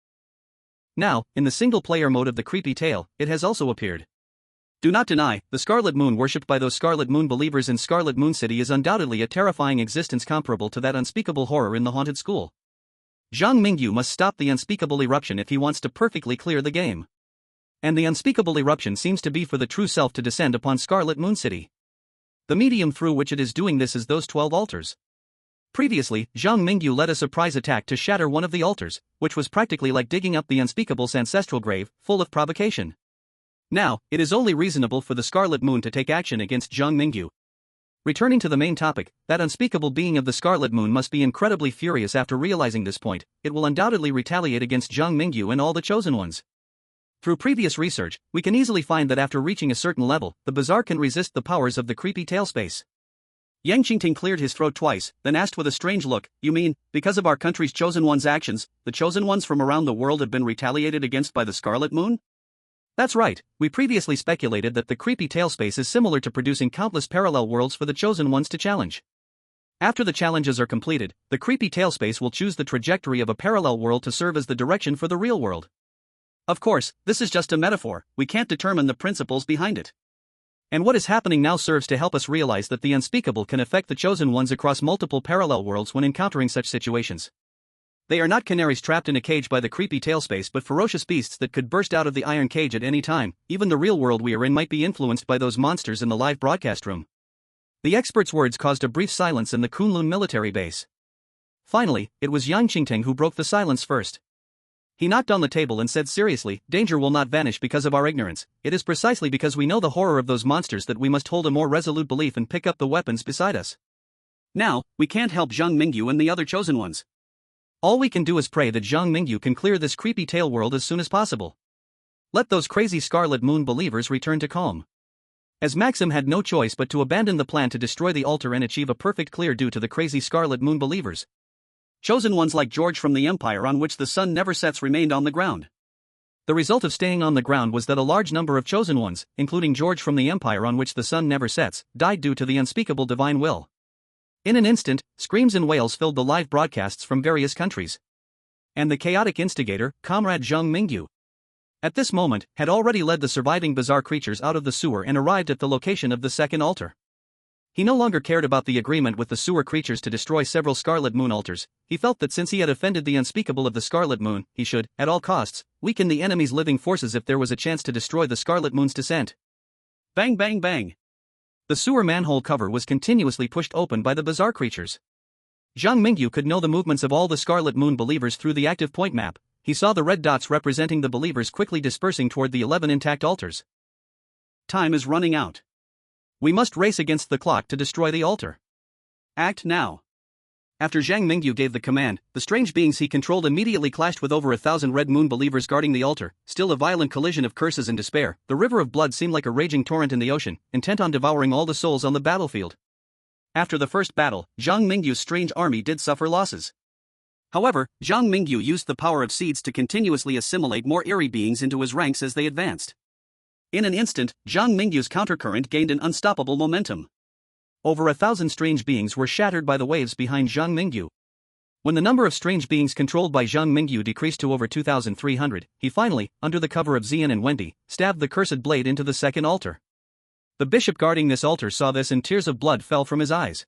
Speaker 1: Now, in the single-player mode of the creepy tale, it has also appeared. Do not deny, the Scarlet Moon worshipped by those Scarlet Moon believers in Scarlet Moon City is undoubtedly a terrifying existence comparable to that unspeakable horror in the haunted school. Zhang Mingyu must stop the unspeakable eruption if he wants to perfectly clear the game. And the unspeakable eruption seems to be for the true self to descend upon Scarlet Moon City. The medium through which it is doing this is those 12 altars. Previously, Zhang Mingyu led a surprise attack to shatter one of the altars, which was practically like digging up the unspeakable's ancestral grave, full of provocation. Now, it is only reasonable for the Scarlet Moon to take action against Zhang Mingyu. Returning to the main topic, that unspeakable being of the Scarlet Moon must be incredibly furious after realizing this point. It will undoubtedly retaliate against Zhang Mingyu and all the chosen ones. Through previous research, we can easily find that after reaching a certain level, the Bazaar can resist the powers of the creepy tail space. Yang Qingting cleared his throat twice, then asked with a strange look, "You mean, because of our country's chosen one's actions, the chosen ones from around the world have been retaliated against by the Scarlet Moon?" That's right, we previously speculated that the creepy tail space is similar to producing countless parallel worlds for the chosen ones to challenge. After the challenges are completed, the creepy tail space will choose the trajectory of a parallel world to serve as the direction for the real world. Of course, this is just a metaphor, we can't determine the principles behind it. And what is happening now serves to help us realize that the unspeakable can affect the chosen ones across multiple parallel worlds when encountering such situations. They are not canaries trapped in a cage by the creepy tail space but ferocious beasts that could burst out of the iron cage at any time. Even the real world we are in might be influenced by those monsters in the live broadcast room. The expert's words caused a brief silence in the Kunlun military base. Finally, it was Yang Qingting who broke the silence first. He knocked on the table and said seriously, "Danger will not vanish because of our ignorance. It is precisely because we know the horror of those monsters that we must hold a more resolute belief and pick up the weapons beside us. Now, we can't help Zhang Mingyu and the other chosen ones. All we can do is pray that Zhang Mingyu can clear this creepy tail world as soon as possible. Let those crazy Scarlet Moon believers return to calm." As Maxim had no choice but to abandon the plan to destroy the altar and achieve a perfect clear due to the crazy Scarlet Moon believers. Chosen ones like George from the Empire on which the sun never sets remained on the ground. The result of staying on the ground was that a large number of chosen ones, including George from the Empire on which the sun never sets, died due to the unspeakable divine will. In an instant, screams and wails filled the live broadcasts from various countries. And the chaotic instigator, Comrade Zhang Mingyu, at this moment, had already led the surviving bizarre creatures out of the sewer and arrived at the location of the second altar. He no longer cared about the agreement with the sewer creatures to destroy several Scarlet Moon altars. He felt that since he had offended the unspeakable of the Scarlet Moon, he should, at all costs, weaken the enemy's living forces if there was a chance to destroy the Scarlet Moon's descent. Bang bang bang! The sewer manhole cover was continuously pushed open by the bizarre creatures. Zhang Mingyu could know the movements of all the Scarlet Moon believers through the active point map. He saw the red dots representing the believers quickly dispersing toward the 11 intact altars. Time is running out. We must race against the clock to destroy the altar. Act now. After Zhang Mingyu gave the command, the strange beings he controlled immediately clashed with over 1,000 Red Moon believers guarding the altar. Still a violent collision of curses and despair, the river of blood seemed like a raging torrent in the ocean, intent on devouring all the souls on the battlefield. After the first battle, Zhang Mingyu's strange army did suffer losses. However, Zhang Mingyu used the power of seeds to continuously assimilate more eerie beings into his ranks as they advanced. In an instant, Zhang Mingyu's countercurrent gained an unstoppable momentum. Over 1,000 strange beings were shattered by the waves behind Zhang Mingyu. When the number of strange beings controlled by Zhang Mingyu decreased to over 2,300, he finally, under the cover of Xian and Wendy, stabbed the cursed blade into the second altar. The bishop guarding this altar saw this and tears of blood fell from his eyes.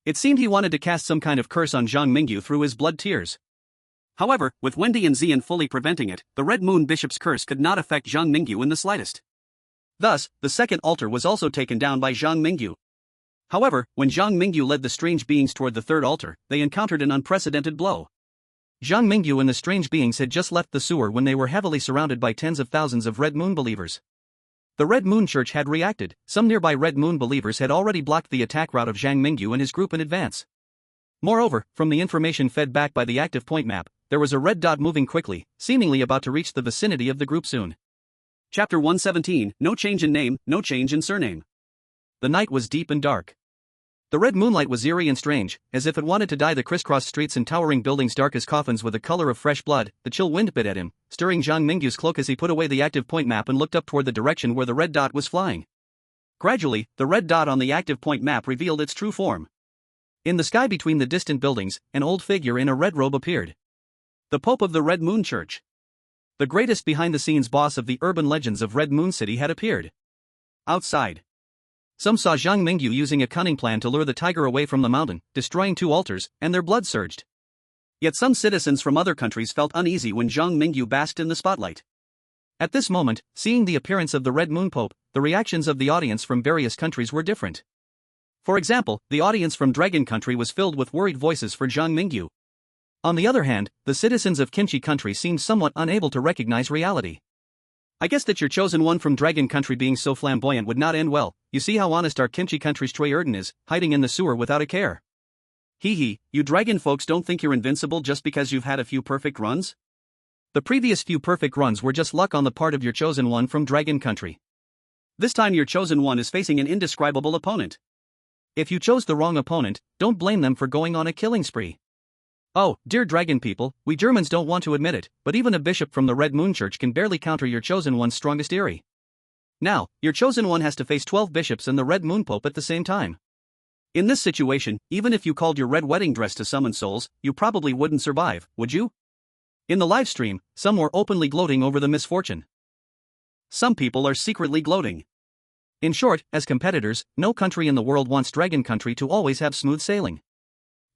Speaker 1: It seemed he wanted to cast some kind of curse on Zhang Mingyu through his blood tears. However, with Wendy and Xian fully preventing it, the Red Moon Bishop's curse could not affect Zhang Mingyu in the slightest. Thus, the second altar was also taken down by Zhang Mingyu. However, when Zhang Mingyu led the strange beings toward the third altar, they encountered an unprecedented blow. Zhang Mingyu and the strange beings had just left the sewer when they were heavily surrounded by tens of thousands of Red Moon believers. The Red Moon Church had reacted. Some nearby Red Moon believers had already blocked the attack route of Zhang Mingyu and his group in advance. Moreover, from the information fed back by the active point map, there was a red dot moving quickly, seemingly about to reach the vicinity of the group soon. Chapter 117, No Change in Name, No Change in Surname. The night was deep and dark. The red moonlight was eerie and strange, as if it wanted to dye the crisscross streets and towering buildings dark as coffins with the color of fresh blood. The chill wind bit at him, stirring Zhang Mingyu's cloak as he put away the active point map and looked up toward the direction where the red dot was flying. Gradually, the red dot on the active point map revealed its true form. In the sky between the distant buildings, an old figure in a red robe appeared. The Pope of the Red Moon Church. The greatest behind-the-scenes boss of the urban legends of Red Moon City had appeared. Outside, some saw Zhang Mingyu using a cunning plan to lure the tiger away from the mountain, destroying 2 altars, and their blood surged. Yet some citizens from other countries felt uneasy when Zhang Mingyu basked in the spotlight. At this moment, seeing the appearance of the Red Moon Pope, the reactions of the audience from various countries were different. For example, the audience from Dragon Country was filled with worried voices for Zhang Mingyu. On the other hand, the citizens of Kimchi Country seemed somewhat unable to recognize reality. I guess that your chosen one from Dragon Country being so flamboyant would not end well. You see how honest our Kimchi Country's Trey Erden is, hiding in the sewer without a care. Hee hee, you dragon folks don't think you're invincible just because you've had a few perfect runs? The previous few perfect runs were just luck on the part of your chosen one from Dragon Country. This time your chosen one is facing an indescribable opponent. If you chose the wrong opponent, don't blame them for going on a killing spree. Oh, dear dragon people, we Germans don't want to admit it, but even a bishop from the Red Moon Church can barely counter your chosen one's strongest eerie. Now, your chosen one has to face 12 bishops and the Red Moon Pope at the same time. In this situation, even if you called your red wedding dress to summon souls, you probably wouldn't survive, would you? In the live stream, some were openly gloating over the misfortune. Some people are secretly gloating. In short, as competitors, no country in the world wants Dragon Country to always have smooth sailing.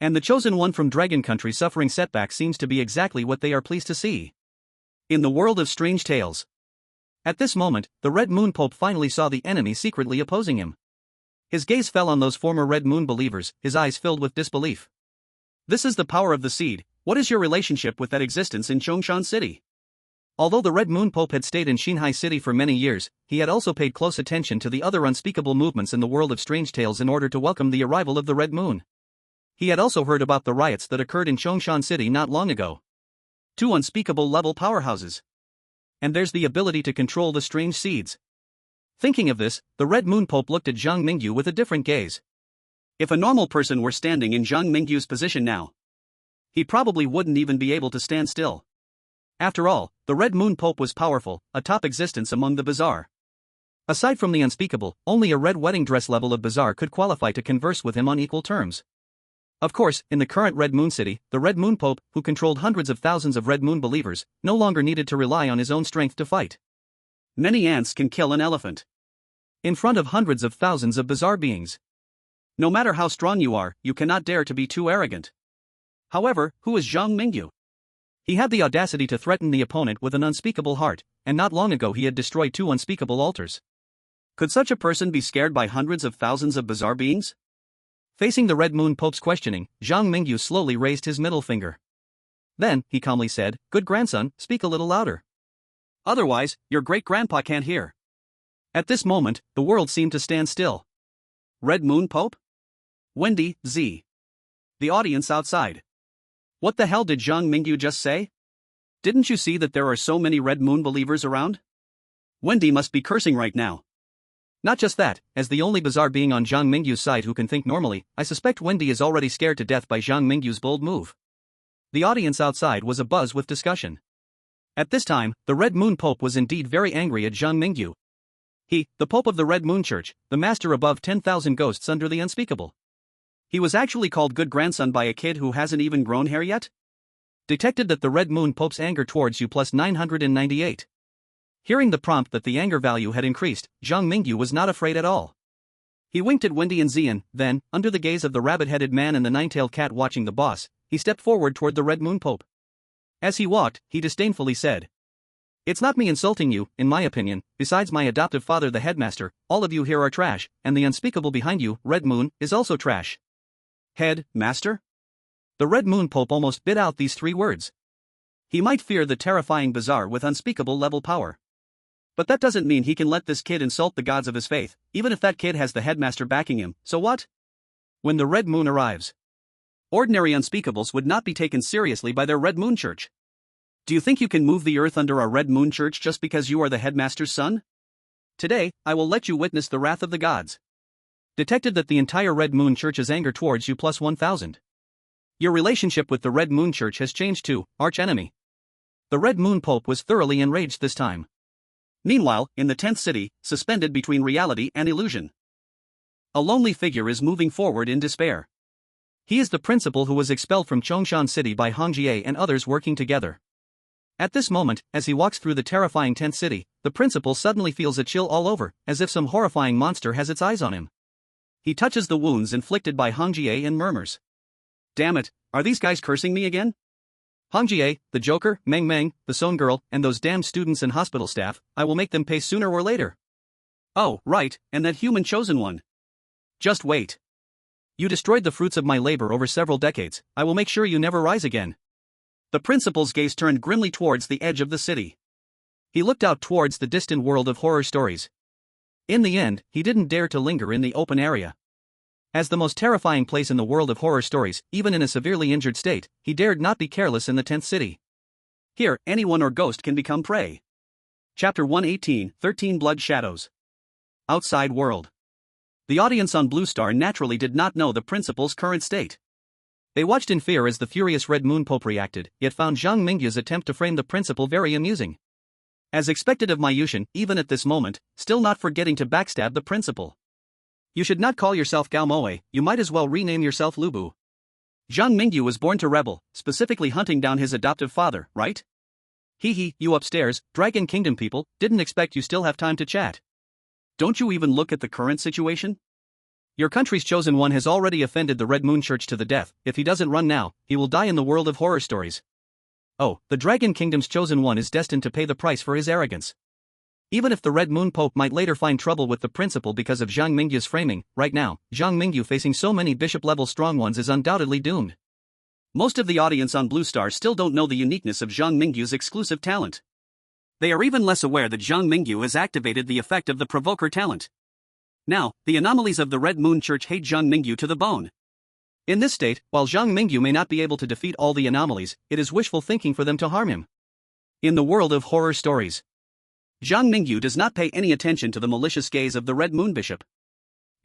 Speaker 1: And the chosen one from Dragon Country suffering setbacks seems to be exactly what they are pleased to see. In the world of strange tales. At this moment, the Red Moon Pope finally saw the enemy secretly opposing him. His gaze fell on those former Red Moon believers, his eyes filled with disbelief. This is the power of the seed. What is your relationship with that existence in Chongshan City? Although the Red Moon Pope had stayed in Xinhai City for many years, he had also paid close attention to the other unspeakable movements in the world of strange tales in order to welcome the arrival of the Red Moon. He had also heard about the riots that occurred in Chongshan City not long ago. 2 unspeakable level powerhouses. And there's the ability to control the strange seeds. Thinking of this, the Red Moon Pope looked at Zhang Mingyu with a different gaze. If a normal person were standing in Zhang Mingyu's position now, he probably wouldn't even be able to stand still. After all, the Red Moon Pope was powerful, a top existence among the bizarre. Aside from the unspeakable, only a red wedding dress level of bizarre could qualify to converse with him on equal terms. Of course, in the current Red Moon City, the Red Moon Pope, who controlled hundreds of thousands of Red Moon believers, no longer needed to rely on his own strength to fight. Many ants can kill an elephant. In front of hundreds of thousands of bizarre beings. No matter how strong you are, you cannot dare to be too arrogant. However, who is Zhang Mingyu? He had the audacity to threaten the opponent with an unspeakable heart, and not long ago he had destroyed 2 unspeakable altars. Could such a person be scared by hundreds of thousands of bizarre beings? Facing the Red Moon Pope's questioning, Zhang Mingyu slowly raised his middle finger. Then, he calmly said, "Good grandson, speak a little louder. Otherwise, your great-grandpa can't hear." At this moment, the world seemed to stand still. Red Moon Pope? Wendy, Z. The audience outside. What the hell did Zhang Mingyu just say? Didn't you see that there are so many Red Moon believers around? Wendy must be cursing right now. Not just that, as the only bizarre being on Zhang Mingyu's side who can think normally, I suspect Wendy is already scared to death by Zhang Mingyu's bold move. The audience outside was abuzz with discussion. At this time, the Red Moon Pope was indeed very angry at Zhang Mingyu. He, the Pope of the Red Moon Church, the master above 10,000 ghosts under the unspeakable. He was actually called good grandson by a kid who hasn't even grown hair yet? Detected that the Red Moon Pope's anger towards you plus 998. Hearing the prompt that the anger value had increased, Zhang Mingyu was not afraid at all. He winked at Wendy and Xian, then, under the gaze of the rabbit-headed man and the nine-tailed cat watching the boss, he stepped forward toward the Red Moon Pope. As he walked, he disdainfully said, "It's not me insulting you, in my opinion, besides my adoptive father the headmaster, all of you here are trash, and the unspeakable behind you, Red Moon, is also trash." Head, master? The Red Moon Pope almost bit out these 3 words. He might fear the terrifying bazaar with unspeakable level power. But that doesn't mean he can let this kid insult the gods of his faith, even if that kid has the headmaster backing him, so what? When the Red Moon arrives, ordinary unspeakables would not be taken seriously by their Red Moon Church. Do you think you can move the earth under our Red Moon Church just because you are the headmaster's son? Today, I will let you witness the wrath of the gods. Detected that the entire Red Moon Church's anger towards you plus 1,000. Your relationship with the Red Moon Church has changed to arch-enemy. The Red Moon Pope was thoroughly enraged this time. Meanwhile, in the 10th city, suspended between reality and illusion, a lonely figure is moving forward in despair. He is the principal who was expelled from Chongshan City by Hong Jie and others working together. At this moment, as he walks through the terrifying 10th city, the principal suddenly feels a chill all over, as if some horrifying monster has its eyes on him. He touches the wounds inflicted by Hong Jie and murmurs, "Damn it, are these guys cursing me again? Hong Jie, the Joker, Meng Meng, the Sone Girl, and those damn students and hospital staff, I will make them pay sooner or later. Oh, right, and that human chosen one. Just wait. You destroyed the fruits of my labor over several decades, I will make sure you never rise again." The principal's gaze turned grimly towards the edge of the city. He looked out towards the distant world of horror stories. In the end, he didn't dare to linger in the open area. As the most terrifying place in the world of horror stories, even in a severely injured state, he dared not be careless in the 10th city. Here, anyone or ghost can become prey. Chapter 118, 13 Blood Shadows. Outside world. The audience on Blue Star naturally did not know the principal's current state. They watched in fear as the furious Red Moon Pope reacted, yet found Zhang Mingyu's attempt to frame the principal very amusing. As expected of Mai Yushin, even at this moment, still not forgetting to backstab the principal. "You should not call yourself Gao Moe, you might as well rename yourself Lubu. Zhang Mingyu was born to rebel, specifically hunting down his adoptive father, right? Hee, you upstairs, Dragon Kingdom people, didn't expect you still have time to chat. Don't you even look at the current situation? Your country's chosen one has already offended the Red Moon Church to the death. If he doesn't run now, he will die in the world of horror stories. Oh, the Dragon Kingdom's chosen one is destined to pay the price for his arrogance. Even if the Red Moon Pope might later find trouble with the principal because of Zhang Mingyu's framing, right now, Zhang Mingyu facing so many bishop-level strong ones is undoubtedly doomed." Most of the audience on Blue Star still don't know the uniqueness of Zhang Mingyu's exclusive talent. They are even less aware that Zhang Mingyu has activated the effect of the provocateur talent. Now, the anomalies of the Red Moon Church hate Zhang Mingyu to the bone. In this state, while Zhang Mingyu may not be able to defeat all the anomalies, it is wishful thinking for them to harm him. In the world of horror stories, Zhang Mingyu does not pay any attention to the malicious gaze of the Red Moon Bishop.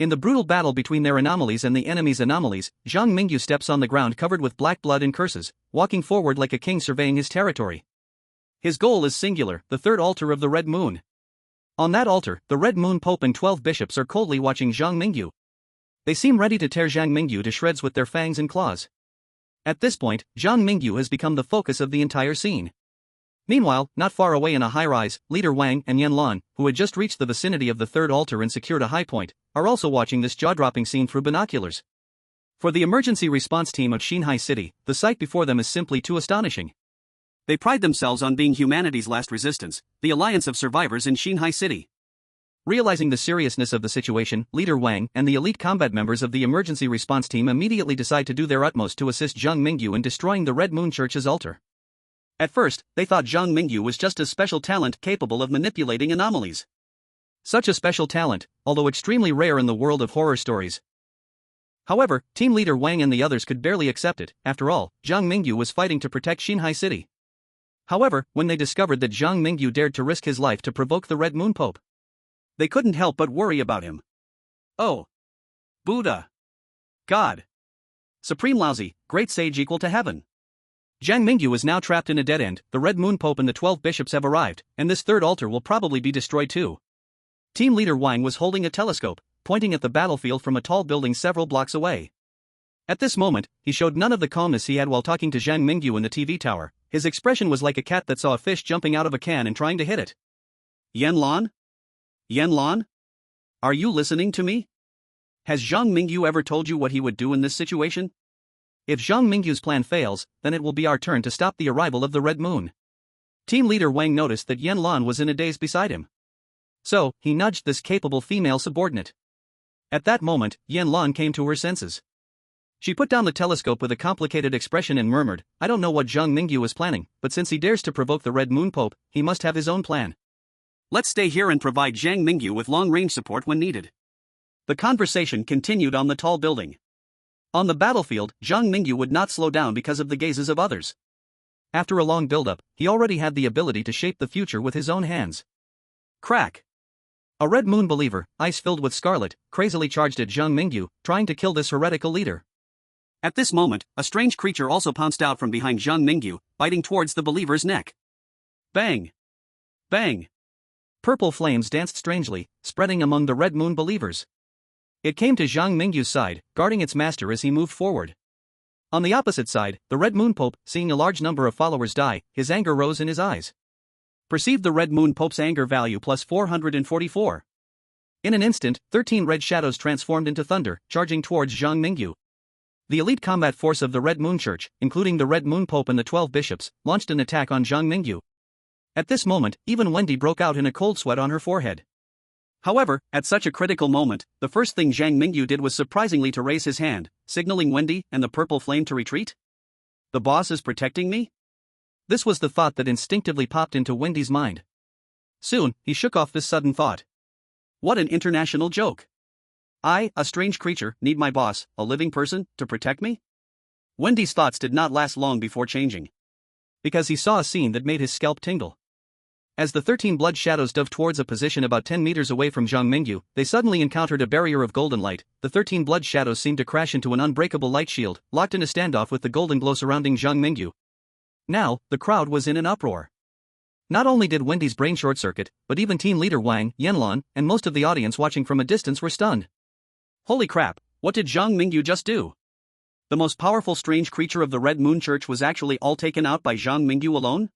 Speaker 1: In the brutal battle between their anomalies and the enemy's anomalies, Zhang Mingyu steps on the ground covered with black blood and curses, walking forward like a king surveying his territory. His goal is singular, the third altar of the Red Moon. On that altar, the Red Moon Pope and 12 bishops are coldly watching Zhang Mingyu. They seem ready to tear Zhang Mingyu to shreds with their fangs and claws. At this point, Zhang Mingyu has become the focus of the entire scene. Meanwhile, not far away in a high-rise, Leader Wang and Yan Lan, who had just reached the vicinity of the third altar and secured a high point, are also watching this jaw-dropping scene through binoculars. For the emergency response team of Xinhai City, the sight before them is simply too astonishing. They pride themselves on being humanity's last resistance, the alliance of survivors in Xinhai City. Realizing the seriousness of the situation, Leader Wang and the elite combat members of the emergency response team immediately decide to do their utmost to assist Zhang Mingyu in destroying the Red Moon Church's altar. At first, they thought Zhang Mingyu was just a special talent capable of manipulating anomalies. Such a special talent, although extremely rare in the world of horror stories. However, Team Leader Wang and the others could barely accept it. After all, Zhang Mingyu was fighting to protect Xinhai City. However, when they discovered that Zhang Mingyu dared to risk his life to provoke the Red Moon Pope, they couldn't help but worry about him. Oh, Buddha, God, Supreme Lousy, Great Sage equal to heaven. Zhang Mingyu is now trapped in a dead end. The Red Moon Pope and the 12 bishops have arrived, and this third altar will probably be destroyed too. Team Leader Wang was holding a telescope, pointing at the battlefield from a tall building several blocks away. At this moment, he showed none of the calmness he had while talking to Zhang Mingyu in the TV tower. His expression was like a cat that saw a fish jumping out of a can and trying to hit it. Yanlan? Yanlan? Are you listening to me? Has Zhang Mingyu ever told you what he would do in this situation? If Zhang Mingyu's plan fails, then it will be our turn to stop the arrival of the Red Moon. Team leader Wang noticed that Yanlan was in a daze beside him. So, he nudged this capable female subordinate. At that moment, Yanlan came to her senses. She put down the telescope with a complicated expression and murmured, I don't know what Zhang Mingyu is planning, but since he dares to provoke the Red Moon Pope, he must have his own plan. Let's stay here and provide Zhang Mingyu with long-range support when needed. The conversation continued on the tall building. On the battlefield, Zhang Mingyu would not slow down because of the gazes of others. After a long build-up, he already had the ability to shape the future with his own hands. Crack! A Red Moon believer, ice filled with scarlet, crazily charged at Zhang Mingyu, trying to kill this heretical leader. At this moment, a strange creature also pounced out from behind Zhang Mingyu, biting towards the believer's neck. Bang! Bang! Purple flames danced strangely, spreading among the Red Moon believers. It came to Zhang Mingyu's side, guarding its master as he moved forward. On the opposite side, the Red Moon Pope, seeing a large number of followers die, his anger rose in his eyes. Perceived the Red Moon Pope's anger value plus 444. In an instant, 13 red shadows transformed into thunder, charging towards Zhang Mingyu. The elite combat force of the Red Moon Church, including the Red Moon Pope and the 12 bishops, launched an attack on Zhang Mingyu. At this moment, even Wendy broke out in a cold sweat on her forehead. However, at such a critical moment, the first thing Zhang Mingyu did was surprisingly to raise his hand, signaling Wendy and the purple flame to retreat. The boss is protecting me? This was the thought that instinctively popped into Wendy's mind. Soon, he shook off this sudden thought. What an international joke! I, a strange creature, need my boss, a living person, to protect me? Wendy's thoughts did not last long before changing. Because he saw a scene that made his scalp tingle. As the 13 blood shadows dove towards a position about 10 meters away from Zhang Mingyu, they suddenly encountered a barrier of golden light. The 13 blood shadows seemed to crash into an unbreakable light shield, locked in a standoff with the golden glow surrounding Zhang Mingyu. Now, the crowd was in an uproar. Not only did Wendy's brain short-circuit, but even team leader Wang, Yanlan, and most of the audience watching from a distance were stunned. Holy crap, what did Zhang Mingyu just do? The most powerful strange creature of the Red Moon Church was actually all taken out by Zhang Mingyu alone?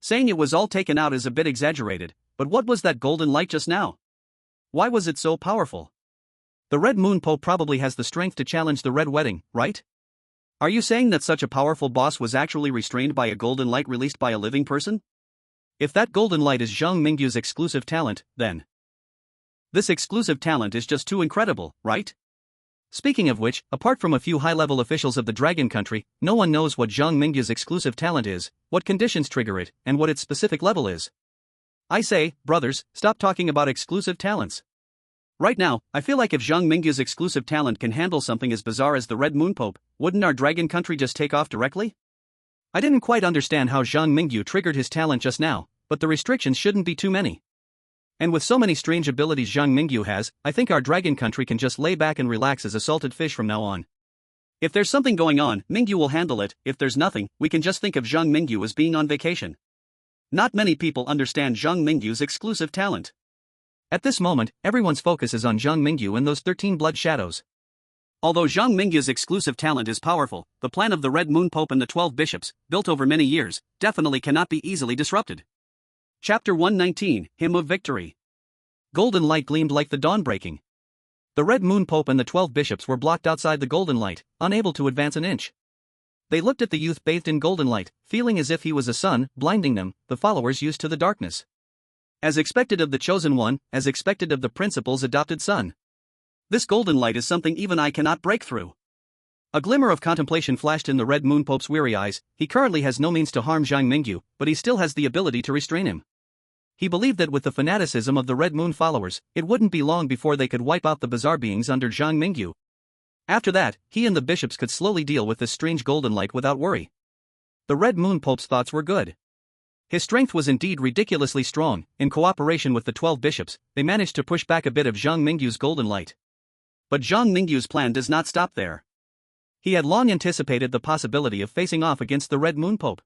Speaker 1: Saying it was all taken out is a bit exaggerated, but what was that golden light just now? Why was it so powerful? The Red Moon Pope probably has the strength to challenge the Red Wedding, right? Are you saying that such a powerful boss was actually restrained by a golden light released by a living person? If that golden light is Zhang Mingyu's exclusive talent, then this exclusive talent is just too incredible, right? Speaking of which, apart from a few high-level officials of the Dragon Country, no one knows what Zhang Mingyu's exclusive talent is, what conditions trigger it, and what its specific level is. I say, brothers, stop talking about exclusive talents. Right now, I feel like if Zhang Mingyu's exclusive talent can handle something as bizarre as the Red Moon Pope, wouldn't our Dragon Country just take off directly? I didn't quite understand how Zhang Mingyu triggered his talent just now, but the restrictions shouldn't be too many. And with so many strange abilities Zhang Mingyu has, I think our Dragon Country can just lay back and relax as a salted fish from now on. If there's something going on, Mingyu will handle it. If there's nothing, we can just think of Zhang Mingyu as being on vacation. Not many people understand Zhang Mingyu's exclusive talent. At this moment, everyone's focus is on Zhang Mingyu and those 13 blood shadows. Although Zhang Mingyu's exclusive talent is powerful, the plan of the Red Moon Pope and the 12 bishops, built over many years, definitely cannot be easily disrupted. Chapter 119, Hymn of Victory. Golden light gleamed like the dawn breaking. The Red Moon Pope and the 12 bishops were blocked outside the golden light, unable to advance an inch. They looked at the youth bathed in golden light, feeling as if he was a sun, blinding them, the followers used to the darkness. As expected of the chosen one, as expected of the principal's adopted son. This golden light is something even I cannot break through. A glimmer of contemplation flashed in the Red Moon Pope's weary eyes. He currently has no means to harm Zhang Mingyu, but he still has the ability to restrain him. He believed that with the fanaticism of the Red Moon followers, it wouldn't be long before they could wipe out the bizarre beings under Zhang Mingyu. After that, he and the bishops could slowly deal with this strange golden light without worry. The Red Moon Pope's thoughts were good. His strength was indeed ridiculously strong. In cooperation with the 12 bishops, they managed to push back a bit of Zhang Mingyu's golden light. But Zhang Mingyu's plan does not stop there. He had long anticipated the possibility of facing off against the Red Moon Pope.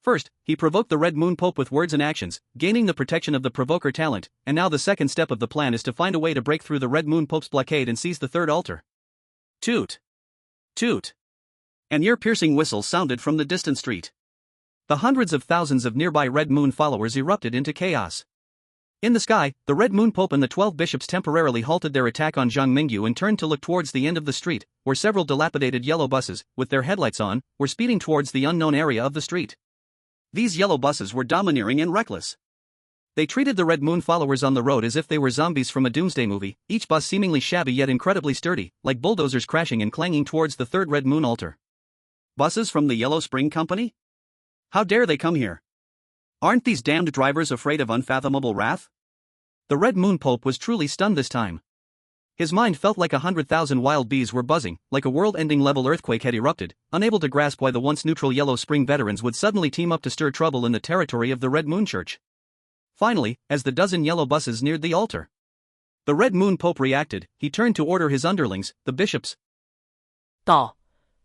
Speaker 1: First, he provoked the Red Moon Pope with words and actions, gaining the protection of the provoker talent, and now the second step of the plan is to find a way to break through the Red Moon Pope's blockade and seize the third altar. Toot! Toot! An ear-piercing whistle sounded from the distant street. The hundreds of thousands of nearby Red Moon followers erupted into chaos. In the sky, the Red Moon Pope and the 12 bishops temporarily halted their attack on Zhang Mingyu and turned to look towards the end of the street, where several dilapidated yellow buses, with their headlights on, were speeding towards the unknown area of the street. These yellow buses were domineering and reckless. They treated the Red Moon followers on the road as if they were zombies from a doomsday movie, each bus seemingly shabby yet incredibly sturdy, like bulldozers crashing and clanging towards the third Red Moon altar. Buses from the Yellow Spring Company? How dare they come here? Aren't these damned drivers afraid of unfathomable wrath? The Red Moon Pope was truly stunned this time. His mind felt like 100,000 wild bees were buzzing, like a world-ending level earthquake had erupted, unable to grasp why the once neutral Yellow Spring veterans would suddenly team up to stir trouble in the territory of the Red Moon Church. Finally, as the dozen yellow buses neared the altar, the Red Moon Pope reacted. He turned to order his underlings, the bishops.
Speaker 2: 道，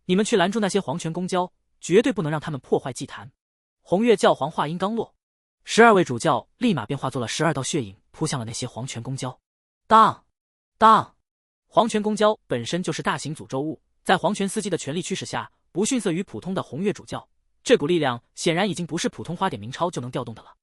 Speaker 2: 你们去拦住那些皇权公交，绝对不能让他们破坏祭坛。红月教皇话音刚落，12位主教立马便化作了12道血影，扑向了那些皇权公交。当当，皇权公交本身就是大型诅咒物，在皇权司机的全力驱使下，不逊色于普通的红月主教。这股力量显然已经不是普通花点明钞就能调动的了。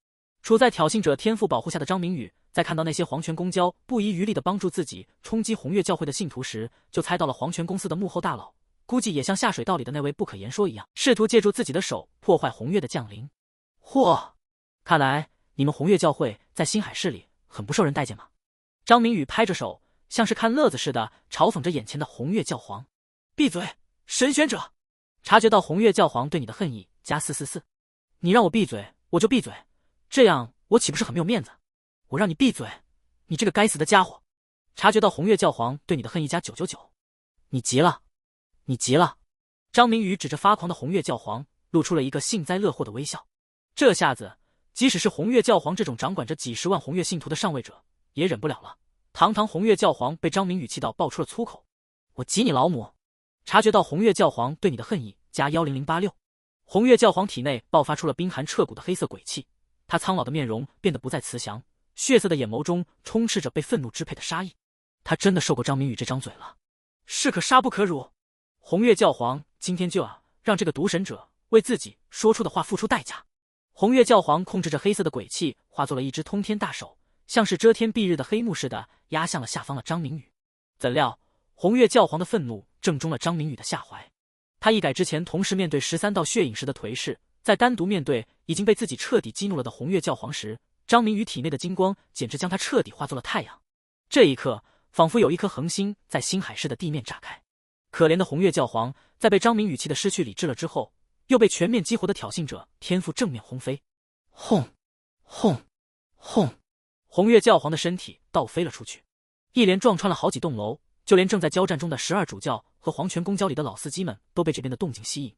Speaker 2: 处在挑衅者天赋保护下的张明宇，在看到那些皇权公交不遗余力地帮助自己冲击红月教会的信徒时，就猜到了皇权公司的幕后大佬，估计也像下水道里的那位不可言说一样，试图借助自己的手破坏红月的降临。嚯，看来你们红月教会在星海市里很不受人待见嘛。张明宇拍着手，像是看乐子似的嘲讽着眼前的红月教皇。闭嘴，神选者！察觉到红月教皇对你的恨意，加444。你让我闭嘴，我就闭嘴，这样我岂不是很没有面子？我让你闭嘴，你这个该死的家伙！察觉到红月教皇对你的恨意，加999。你急了，你急了！张明宇指着发狂的红月教皇，露出了一个幸灾乐祸的微笑。这下子，即使是红月教皇这种掌管着几十万红月信徒的上位者，也忍不了了。堂堂红月教皇被张明宇气到爆出了粗口：“我急你老母！”察觉到红月教皇对你的恨意，加10086。红月教皇体内爆发出了冰寒彻骨的黑色鬼气，他苍老的面容变得不再慈祥，血色的眼眸中充斥着被愤怒支配的杀意。他真的受够张明宇这张嘴了，士可杀不可辱。红月教皇今天就要让这个毒神者为自己说出的话付出代价。红月教皇控制着黑色的鬼气，化作了一只通天大手，像是遮天蔽日的黑幕似的压向了下方的张明宇。怎料红月教皇的愤怒正中了张明宇的下怀，他一改之前同时面对13道血影时的颓势，在单独面对已经被自己彻底激怒了的红月教皇时，张明宇体内的金光简直将他彻底化作了太阳。这一刻，仿佛有一颗恒星在星海市的地面炸开。可怜的红月教皇在被张明宇气得失去理智了之后，又被全面激活的挑衅者天赋正面轰飞。轰轰轰！红月教皇的身体倒飞了出去，一连撞穿了好几栋楼，就连正在交战中的12主教和皇权公交里的老司机们都被这边的动静吸引。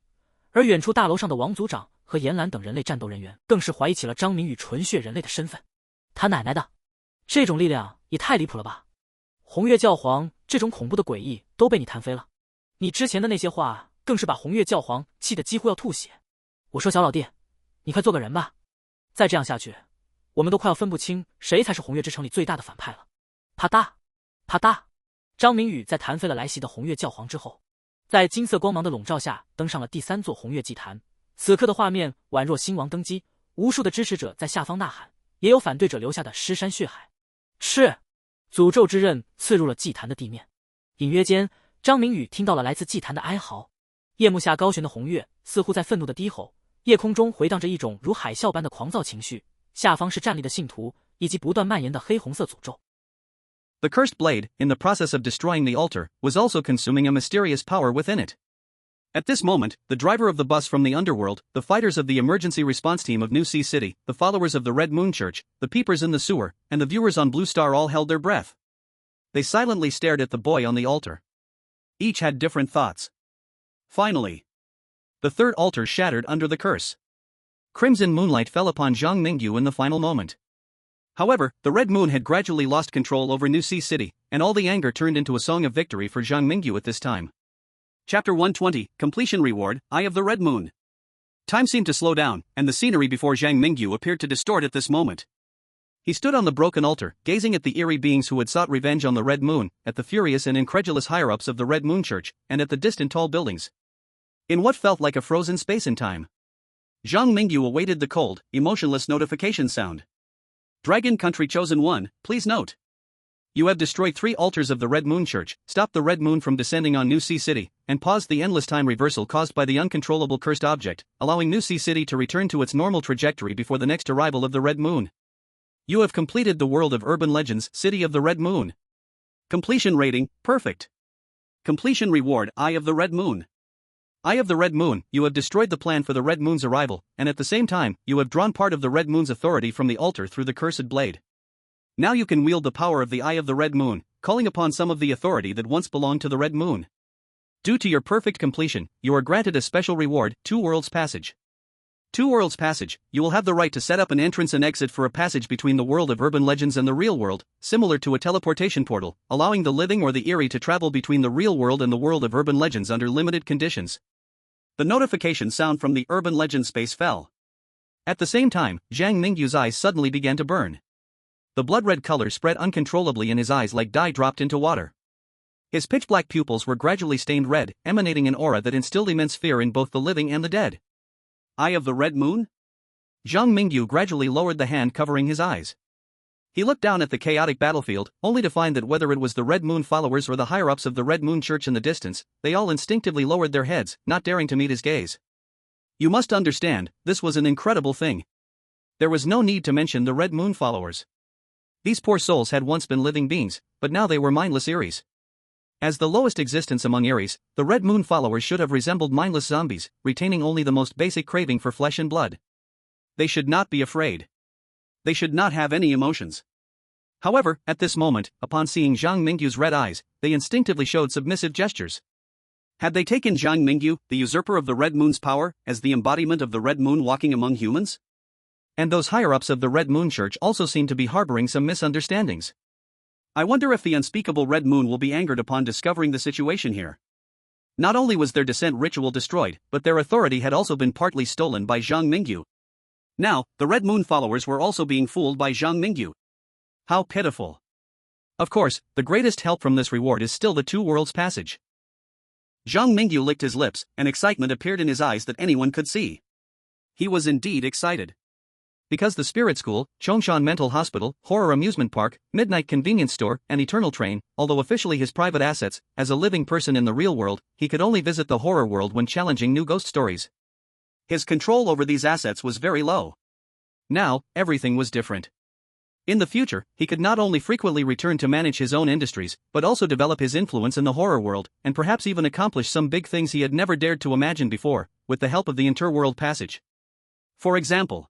Speaker 2: 而远处大楼上的王组长和严兰等人类战斗人员更是怀疑起了张明宇纯血人类的身份。他奶奶的，这种力量也太离谱了吧！红月教皇这种恐怖的诡异都被你弹飞了，你之前的那些话更是把红月教皇气得几乎要吐血。我说小老弟，你快做个人吧，再这样下去，我们都快要分不清谁才是红月之城里最大的反派了。啪嗒啪嗒，张明宇在弹飞了来袭的红月教皇之后，在金色光芒的笼罩下登上了第3座红月祭坛。此刻的画面宛若新王登基，无数的支持者在下方呐喊，也有反对者留下的尸山血海。是，诅咒之刃刺入了祭坛的地面。隐约间，张明宇听到了来自祭坛的哀嚎。夜幕下高悬的红月似乎在愤怒的低吼，夜空中回荡着一种如海啸般的狂躁情绪，下方是站立的信徒以及不断蔓延的黑红色诅咒。
Speaker 1: The cursed blade, in the process of destroying the altar, was also consuming a mysterious power within it. At this moment, the driver of the bus from the underworld, the fighters of the emergency response team of New Sea City, the followers of the Red Moon Church, the peepers in the sewer, and the viewers on Blue Star all held their breath. They silently stared at the boy on the altar. Each had different thoughts. Finally, the third altar shattered under the curse. Crimson moonlight fell upon Zhang Mingyu in the final moment. However, the Red Moon had gradually lost control over New Sea City, and all the anger turned into a song of victory for Zhang Mingyu at this time. Chapter 120, Completion Reward, Eye of the Red Moon. Time seemed to slow down, and the scenery before Zhang Mingyu appeared to distort at this moment. He stood on the broken altar, gazing at the eerie beings who had sought revenge on the Red Moon, at the furious and incredulous higher-ups of the Red Moon Church, and at the distant tall buildings. In what felt like a frozen space and time, Zhang Mingyu awaited the cold, emotionless notification sound. Dragon Country Chosen One, please note. You have destroyed 3 altars of the Red Moon Church, stopped the Red Moon from descending on New Sea City, and paused the endless time reversal caused by the uncontrollable cursed object, allowing New Sea City to return to its normal trajectory before the next arrival of the Red Moon. You have completed the world of urban legends, City of the Red Moon. Completion rating, perfect. Completion reward, Eye of the Red Moon. Eye of the Red Moon, you have destroyed the plan for the Red Moon's arrival, and at the same time, you have drawn part of the Red Moon's authority from the altar through the cursed blade. Now you can wield the power of the Eye of the Red Moon, calling upon some of the authority that once belonged to the Red Moon. Due to your perfect completion, you are granted a special reward, 2 Worlds Passage. 2 Worlds Passage, you will have the right to set up an entrance and exit for a passage between the world of urban legends and the real world, similar to a teleportation portal, allowing the living or the eerie to travel between the real world and the world of urban legends under limited conditions. The notification sound from the urban legend space fell. At the same time, Zhang Mingyu's eyes suddenly began to burn. The blood-red color spread uncontrollably in his eyes like dye dropped into water. His pitch-black pupils were gradually stained red, emanating an aura that instilled immense fear in both the living and the dead. Eye of the Red Moon? Zhang Mingyu gradually lowered the hand covering his eyes. He looked down at the chaotic battlefield, only to find that whether it was the Red Moon followers or the higher-ups of the Red Moon Church in the distance, they all instinctively lowered their heads, not daring to meet his gaze. You must understand, this was an incredible thing. There was no need to mention the Red Moon followers. These poor souls had once been living beings, but now they were mindless Eries. As the lowest existence among Eries, the Red Moon followers should have resembled mindless zombies, retaining only the most basic craving for flesh and blood. They should not be afraid. They should not have any emotions. However, at this moment, upon seeing Zhang Mingyu's red eyes, they instinctively showed submissive gestures. Had they taken Zhang Mingyu, the usurper of the Red Moon's power, as the embodiment of the Red Moon walking among humans? And those higher-ups of the Red Moon Church also seemed to be harboring some misunderstandings. I wonder if the unspeakable Red Moon will be angered upon discovering the situation here. Not only was their descent ritual destroyed, but their authority had also been partly stolen by Zhang Mingyu. Now, the Red Moon followers were also being fooled by Zhang Mingyu. How pitiful. Of course, the greatest help from this reward is still the 2 Worlds Passage. Zhang Mingyu licked his lips, and excitement appeared in his eyes that anyone could see. He was indeed excited. Because the Spirit School, Chongshan Mental Hospital, Horror Amusement Park, Midnight Convenience Store, and Eternal Train, although officially his private assets, as a living person in the real world, he could only visit the horror world when challenging new ghost stories. His control over these assets was very low. Now, everything was different. In the future, he could not only frequently return to manage his own industries, but also develop his influence in the horror world, and perhaps even accomplish some big things he had never dared to imagine before, with the help of the Interworld Passage. For example,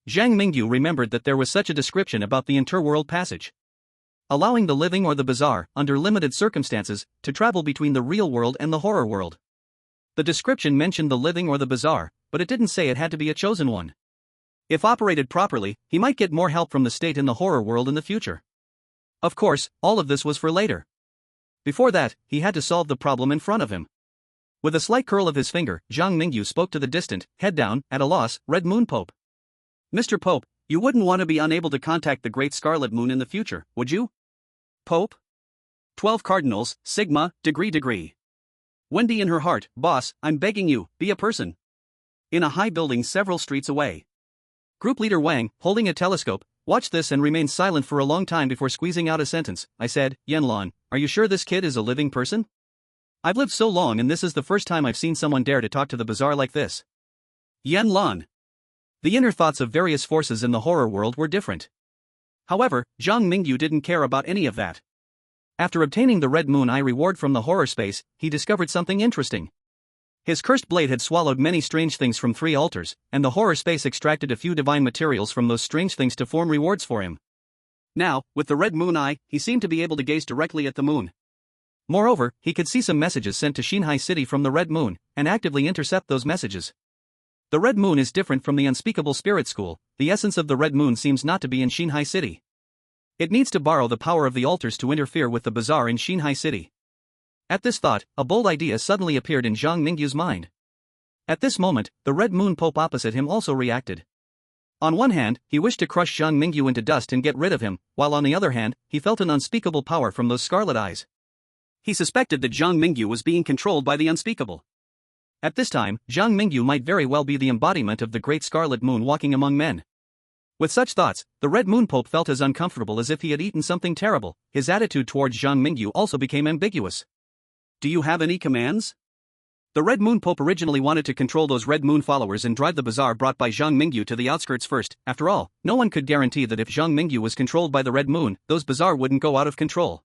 Speaker 1: Zhang Mingyu remembered that there was such a description about the Interworld Passage. Allowing the living or the bizarre, under limited circumstances, to travel between the real world and the horror world. The description mentioned the living or the bizarre, but it didn't say it had to be a chosen one. If operated properly, he might get more help from the state in the horror world in the future. Of course, all of this was for later. Before that, he had to solve the problem in front of him. With a slight curl of his finger, Zhang Mingyu spoke to the distant, head down, at a loss, Red Moon Pope. Mr. Pope, you wouldn't want to be unable to contact the Great Scarlet Moon in the future, would you? Pope? 12 Cardinals, Sigma, degree. Wendy in her heart, boss, I'm begging you, be a person. In a high building several streets away. Group leader Wang, holding a telescope, watched this and remained silent for a long time before squeezing out a sentence. I said, Yanlan, are you sure this kid is a living person? I've lived so long and this is the first time I've seen someone dare to talk to the bizarre like this. Yanlan. The inner thoughts of various forces in the horror world were different. However, Zhang Mingyu didn't care about any of that. After obtaining the Red Moon Eye reward from the horror space, he discovered something interesting. His cursed blade had swallowed many strange things from 3 altars, and the horror space extracted a few divine materials from those strange things to form rewards for him. Now, with the Red Moon Eye, he seemed to be able to gaze directly at the moon. Moreover, he could see some messages sent to Xinhai City from the Red Moon, and actively intercept those messages. The Red Moon is different from the unspeakable Spirit School. The essence of the Red Moon seems not to be in Xinhai City. It needs to borrow the power of the altars to interfere with the bazaar in Xinhai City. At this thought, a bold idea suddenly appeared in Zhang Mingyu's mind. At this moment, the Red Moon Pope opposite him also reacted. On one hand, he wished to crush Zhang Mingyu into dust and get rid of him, while on the other hand, he felt an unspeakable power from those scarlet eyes. He suspected that Zhang Mingyu was being controlled by the unspeakable. At this time, Zhang Mingyu might very well be the embodiment of the Great Scarlet Moon walking among men. With such thoughts, the Red Moon Pope felt as uncomfortable as if he had eaten something terrible. His attitude towards Zhang Mingyu also became ambiguous. Do you have any commands? The Red Moon Pope originally wanted to control those Red Moon followers and drive the bazaar brought by Zhang Mingyu to the outskirts first. After all, no one could guarantee that if Zhang Mingyu was controlled by the Red Moon, those bazaar wouldn't go out of control.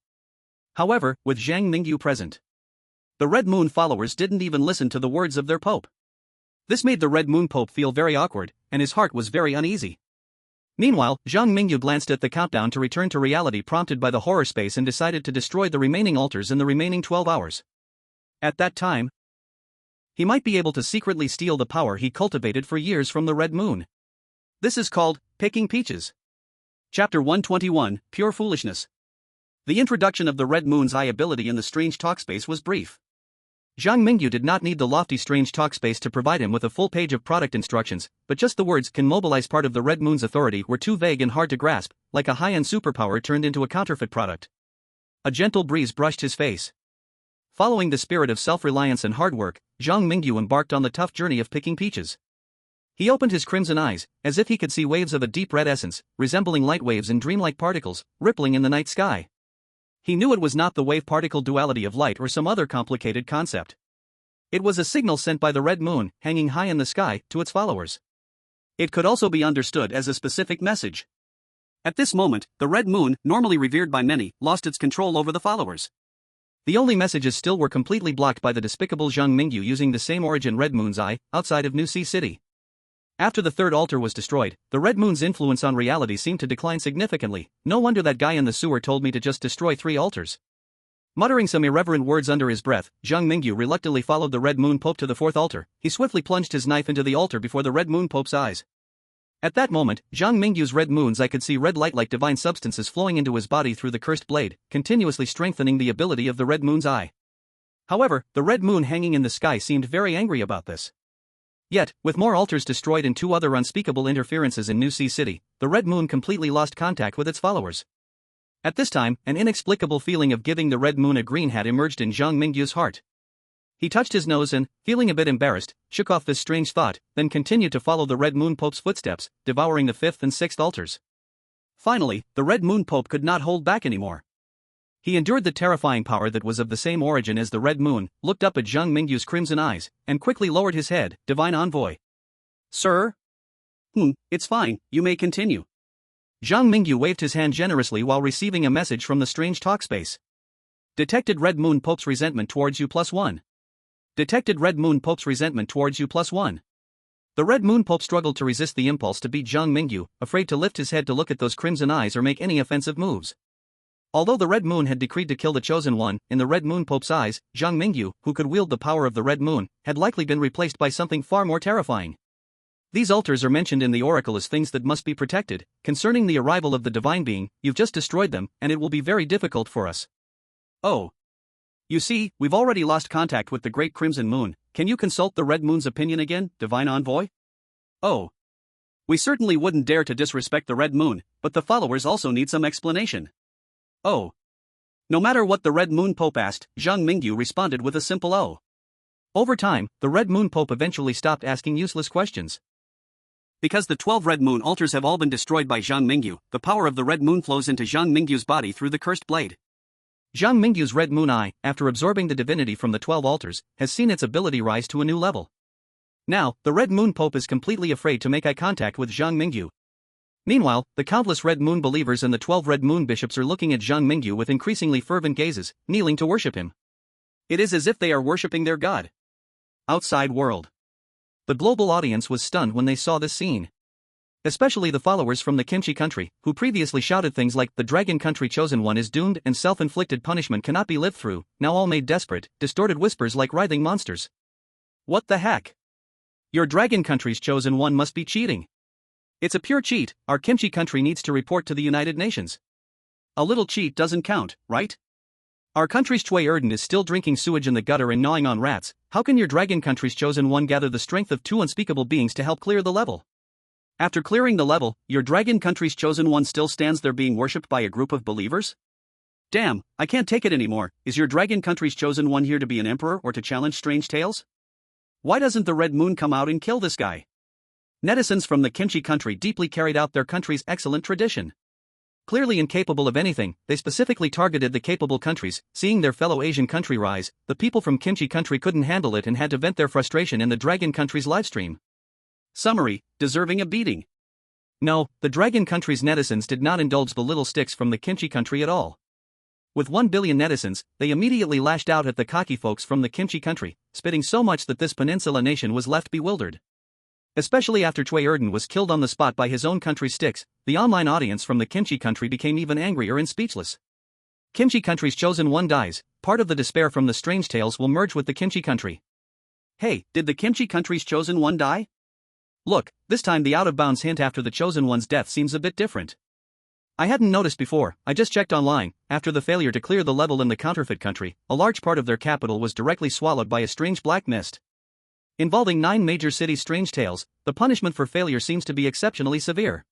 Speaker 1: However, with Zhang Mingyu present, the Red Moon followers didn't even listen to the words of their Pope. This made the Red Moon Pope feel very awkward, and his heart was very uneasy. Meanwhile, Zhang Mingyu glanced at the countdown to return to reality prompted by the horror space and decided to destroy the remaining altars in the remaining 12 hours. At that time, he might be able to secretly steal the power he cultivated for years from the Red Moon. This is called picking peaches. Chapter 121, Pure Foolishness. The introduction of the Red Moon's eye ability in the strange talk space was brief. Zhang Mingyu did not need the lofty strange talk space to provide him with a full page of product instructions, but just the words "can mobilize part of the Red Moon's authority" were too vague and hard to grasp, like a high-end superpower turned into a counterfeit product. A gentle breeze brushed his face. Following the spirit of self-reliance and hard work, Zhang Mingyu embarked on the tough journey of picking peaches. He opened his crimson eyes, as if he could see waves of a deep red essence, resembling light waves and dreamlike particles, rippling in the night sky. He knew it was not the wave-particle duality of light or some other complicated concept. It was a signal sent by the Red Moon, hanging high in the sky, to its followers. It could also be understood as a specific message. At this moment, the Red Moon, normally revered by many, lost its control over the followers. The only messages still were completely blocked by the despicable Zhang Mingyu using the same origin Red Moon's eye, outside of New Sea City. After the third altar was destroyed, the Red Moon's influence on reality seemed to decline significantly. No wonder that guy in the sewer told me to just destroy 3 altars. Muttering some irreverent words under his breath, Zhang Mingyu reluctantly followed the Red Moon Pope to the 4th altar. He swiftly plunged his knife into the altar before the Red Moon Pope's eyes. At that moment, Zhang Mingyu's Red Moon's eye could see red light like divine substances flowing into his body through the cursed blade, continuously strengthening the ability of the Red Moon's eye. However, the Red Moon hanging in the sky seemed very angry about this. Yet, with more altars destroyed and 2 other unspeakable interferences in New Sea City, the Red Moon completely lost contact with its followers. At this time, an inexplicable feeling of giving the Red Moon a green hat emerged in Zhang Mingyu's heart. He touched his nose and, feeling a bit embarrassed, shook off this strange thought, then continued to follow the Red Moon Pope's footsteps, devouring the 5th and 6th altars. Finally, the Red Moon Pope could not hold back anymore. He endured the terrifying power that was of the same origin as the Red Moon, looked up at Zhang Mingyu's crimson eyes, and quickly lowered his head. Divine Envoy. Sir? It's fine, you may continue. Zhang Mingyu waved his hand generously while receiving a message from the strange talk space. Detected Red Moon Pope's resentment towards you +1. Detected Red Moon Pope's resentment towards you +1. The Red Moon Pope struggled to resist the impulse to beat Zhang Mingyu, afraid to lift his head to look at those crimson eyes or make any offensive moves. Although the Red Moon had decreed to kill the Chosen One, in the Red Moon Pope's eyes, Zhang Mingyu, who could wield the power of the Red Moon, had likely been replaced by something far more terrifying. These altars are mentioned in the oracle as things that must be protected. Concerning the arrival of the divine being, you've just destroyed them, and it will be very difficult for us. Oh. You see, we've already lost contact with the Great Crimson Moon. Can you consult the Red Moon's opinion again, Divine Envoy? Oh. We certainly wouldn't dare to disrespect the Red Moon, but the followers also need some explanation. Oh. No matter what the Red Moon Pope asked, Zhang Mingyu responded with a simple "oh." Over time, the Red Moon Pope eventually stopped asking useless questions. Because the 12 Red Moon altars have all been destroyed by Zhang Mingyu, the power of the Red Moon flows into Zhang Mingyu's body through the cursed blade. Zhang Mingyu's Red Moon Eye, after absorbing the divinity from the 12 altars, has seen its ability rise to a new level. Now, the Red Moon Pope is completely afraid to make eye contact with Zhang Mingyu. Meanwhile, the countless Red Moon believers and the 12 Red Moon bishops are looking at Zhang Mingyu with increasingly fervent gazes, kneeling to worship him. It is as if they are worshipping their god. Outside world. The global audience was stunned when they saw this scene. Especially the followers from the Kimchi country, who previously shouted things like "the Dragon Country Chosen One is doomed and self-inflicted punishment cannot be lived through," now all made desperate, distorted whispers like writhing monsters. What the heck? Your Dragon Country's Chosen One must be cheating. It's a pure cheat. Our Kimchi country needs to report to the United Nations. A little cheat doesn't count, right? Our country's Chui Erden is still drinking sewage in the gutter and gnawing on rats. How can your Dragon Country's Chosen One gather the strength of 2 unspeakable beings to help clear the level? After clearing the level, your Dragon Country's Chosen One still stands there being worshipped by a group of believers? Damn, I can't take it anymore. Is your Dragon Country's Chosen One here to be an emperor or to challenge strange tales? Why doesn't the Red Moon come out and kill this guy? Netizens from the kimchi country deeply carried out their country's excellent tradition. Clearly incapable of anything, they specifically targeted the capable countries. Seeing their fellow Asian country rise, the people from kimchi country couldn't handle it and had to vent their frustration in the Dragon country's livestream. Summary: deserving a beating. No, the Dragon country's netizens did not indulge the little sticks from the kimchi country at all. With 1 billion netizens, they immediately lashed out at the cocky folks from the kimchi country, spitting so much that this peninsula nation was left bewildered. Especially after Choi Erden was killed on the spot by his own country's sticks, the online audience from the kimchi country became even angrier and speechless. Kimchi country's chosen one dies, part of the despair from the strange tales will merge with the kimchi country. Hey, did the kimchi country's chosen one die? Look, this time the out-of-bounds hint after the chosen one's death seems a bit different. I hadn't noticed before. I just checked online. After the failure to clear the level in the counterfeit country, a large part of their capital was directly swallowed by a strange black mist. Involving 9 major cities' strange tales, the punishment for failure seems to be exceptionally severe.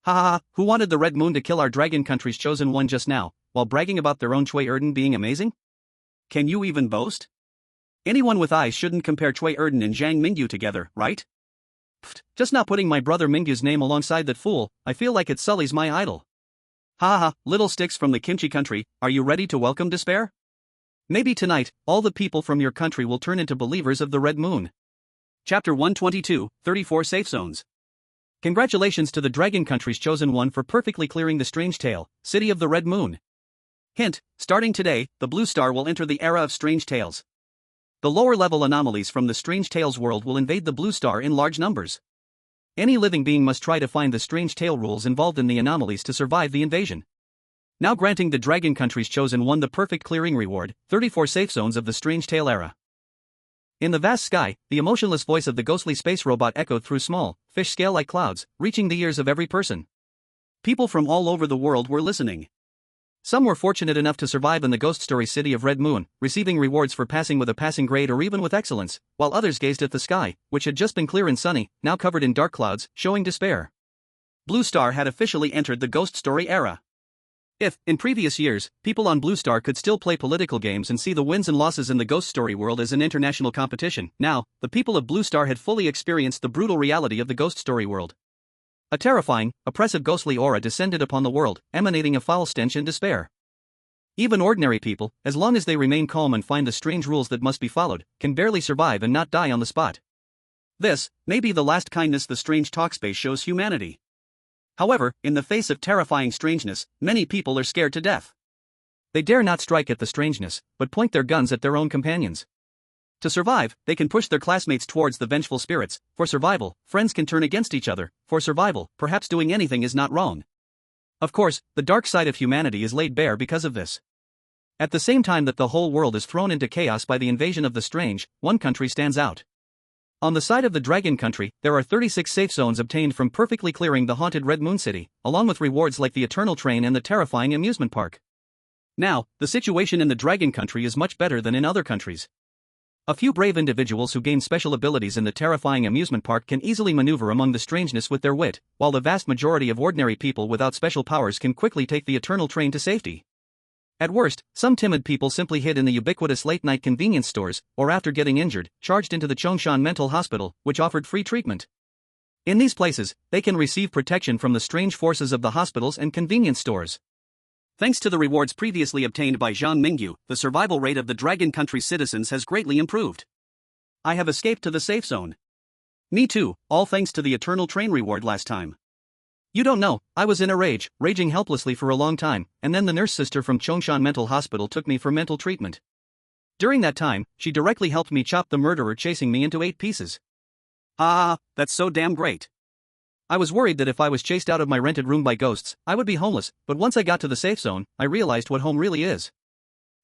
Speaker 1: Ha ha ha, who wanted the Red Moon to kill our Dragon country's chosen one just now, while bragging about their own Choi Erden being amazing? Can you even boast? Anyone with eyes shouldn't compare Choi Erden and Zhang Mingyu together, right? Pfft, just not putting my brother Mingyu's name alongside that fool, I feel like it sullies my idol. Ha ha, little sticks from the kimchi country, are you ready to welcome despair? Maybe tonight, all the people from your country will turn into believers of the Red Moon. Chapter 122, 34 Safe Zones. Congratulations to the Dragon country's chosen one for perfectly clearing the strange tale, City of the Red Moon. Hint, starting today, the Blue Star will enter the era of strange tales. The lower-level anomalies from the strange tales world will invade the Blue Star in large numbers. Any living being must try to find the strange tale rules involved in the anomalies to survive the invasion. Now granting the Dragon country's chosen one the perfect clearing reward, 34 safe zones of the strange tale era. In the vast sky, the emotionless voice of the ghostly space robot echoed through small, fish-scale-like clouds, reaching the ears of every person. People from all over the world were listening. Some were fortunate enough to survive in the ghost story city of Red Moon, receiving rewards for passing with a passing grade or even with excellence, while others gazed at the sky, which had just been clear and sunny, now covered in dark clouds, showing despair. Blue Star had officially entered the ghost story era. If, in previous years, people on Blue Star could still play political games and see the wins and losses in the ghost story world as an international competition, now, the people of Blue Star had fully experienced the brutal reality of the ghost story world. A terrifying, oppressive ghostly aura descended upon the world, emanating a foul stench and despair. Even ordinary people, as long as they remain calm and find the strange rules that must be followed, can barely survive and not die on the spot. This may be the last kindness the strange talkspace shows humanity. However, in the face of terrifying strangeness, many people are scared to death. They dare not strike at the strangeness, but point their guns at their own companions. To survive, they can push their classmates towards the vengeful spirits. For survival, friends can turn against each other. For survival, perhaps doing anything is not wrong. Of course, the dark side of humanity is laid bare because of this. At the same time that the whole world is thrown into chaos by the invasion of the strange, one country stands out. On the side of the Dragon country, there are 36 safe zones obtained from perfectly clearing the haunted Red Moon City, along with rewards like the Eternal Train and the terrifying amusement park. Now, the situation in the Dragon country is much better than in other countries. A few brave individuals who gain special abilities in the terrifying amusement park can easily maneuver among the strangeness with their wit, while the vast majority of ordinary people without special powers can quickly take the Eternal Train to safety. At worst, some timid people simply hid in the ubiquitous late-night convenience stores, or after getting injured, charged into the Chongshan Mental Hospital, which offered free treatment. In these places, they can receive protection from the strange forces of the hospitals and convenience stores. Thanks to the rewards previously obtained by Zhang Mingyu, the survival rate of the Dragon country's citizens has greatly improved. I have escaped to the safe zone. Me too, all thanks to the Eternal Train reward last time. You don't know, I was in a rage, raging helplessly for a long time, and then the nurse sister from Chongshan Mental Hospital took me for mental treatment. During that time, she directly helped me chop the murderer chasing me into 8 pieces. Ah, that's so damn great. I was worried that if I was chased out of my rented room by ghosts, I would be homeless, but once I got to the safe zone, I realized what home really is.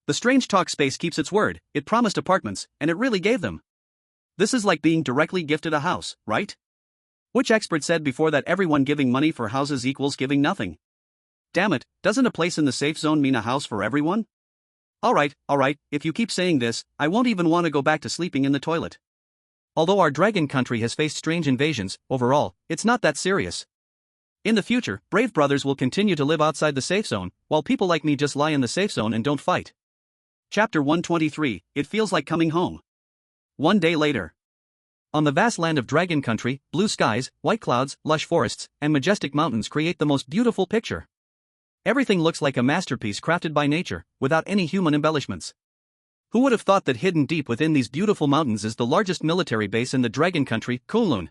Speaker 1: The strange talk space keeps its word, it promised apartments, and it really gave them. This is like being directly gifted a house, right? Which expert said before that everyone giving money for houses equals giving nothing? Damn it, doesn't a place in the safe zone mean a house for everyone? Alright, if you keep saying this, I won't even want to go back to sleeping in the toilet. Although our Dragon country has faced strange invasions, overall, it's not that serious. In the future, brave brothers will continue to live outside the safe zone, while people like me just lie in the safe zone and don't fight. Chapter 123, It Feels Like Coming Home. One day later. On the vast land of Dragon Country, blue skies, white clouds, lush forests, and majestic mountains create the most beautiful picture. Everything looks like a masterpiece crafted by nature, without any human embellishments. Who would have thought that hidden deep within these beautiful mountains is the largest military base in the Dragon Country, Kunlun?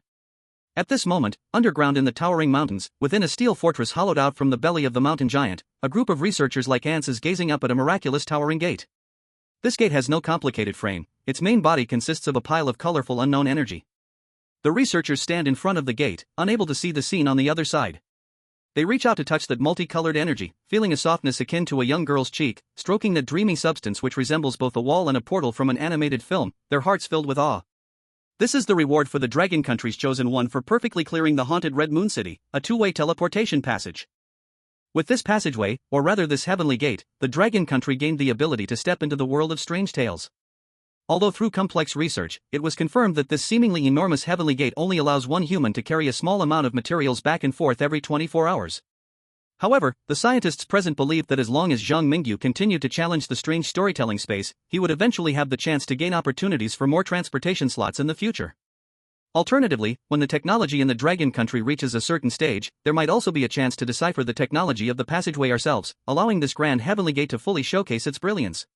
Speaker 1: At this moment, underground in the towering mountains, within a steel fortress hollowed out from the belly of the mountain giant, a group of researchers like ants is gazing up at a miraculous towering gate. This gate has no complicated frame, its main body consists of a pile of colorful unknown energy. The researchers stand in front of the gate, unable to see the scene on the other side. They reach out to touch that multicolored energy, feeling a softness akin to a young girl's cheek, stroking that dreamy substance which resembles both a wall and a portal from an animated film, their hearts filled with awe. This is the reward for the Dragon Country's chosen one for perfectly clearing the haunted Red Moon City, a two-way teleportation passage. With this passageway, or rather this heavenly gate, the Dragon Country gained the ability to step into the world of strange tales. Although through complex research, it was confirmed that this seemingly enormous heavenly gate only allows one human to carry a small amount of materials back and forth every 24 hours. However, the scientists present believed that as long as Zhang Mingyu continued to challenge the strange storytelling space, he would eventually have the chance to gain opportunities for more transportation slots in the future. Alternatively, when the technology in the Dragon Country reaches a certain stage, there might also be a chance to decipher the technology of the passageway ourselves, allowing this grand heavenly gate to fully showcase its brilliance.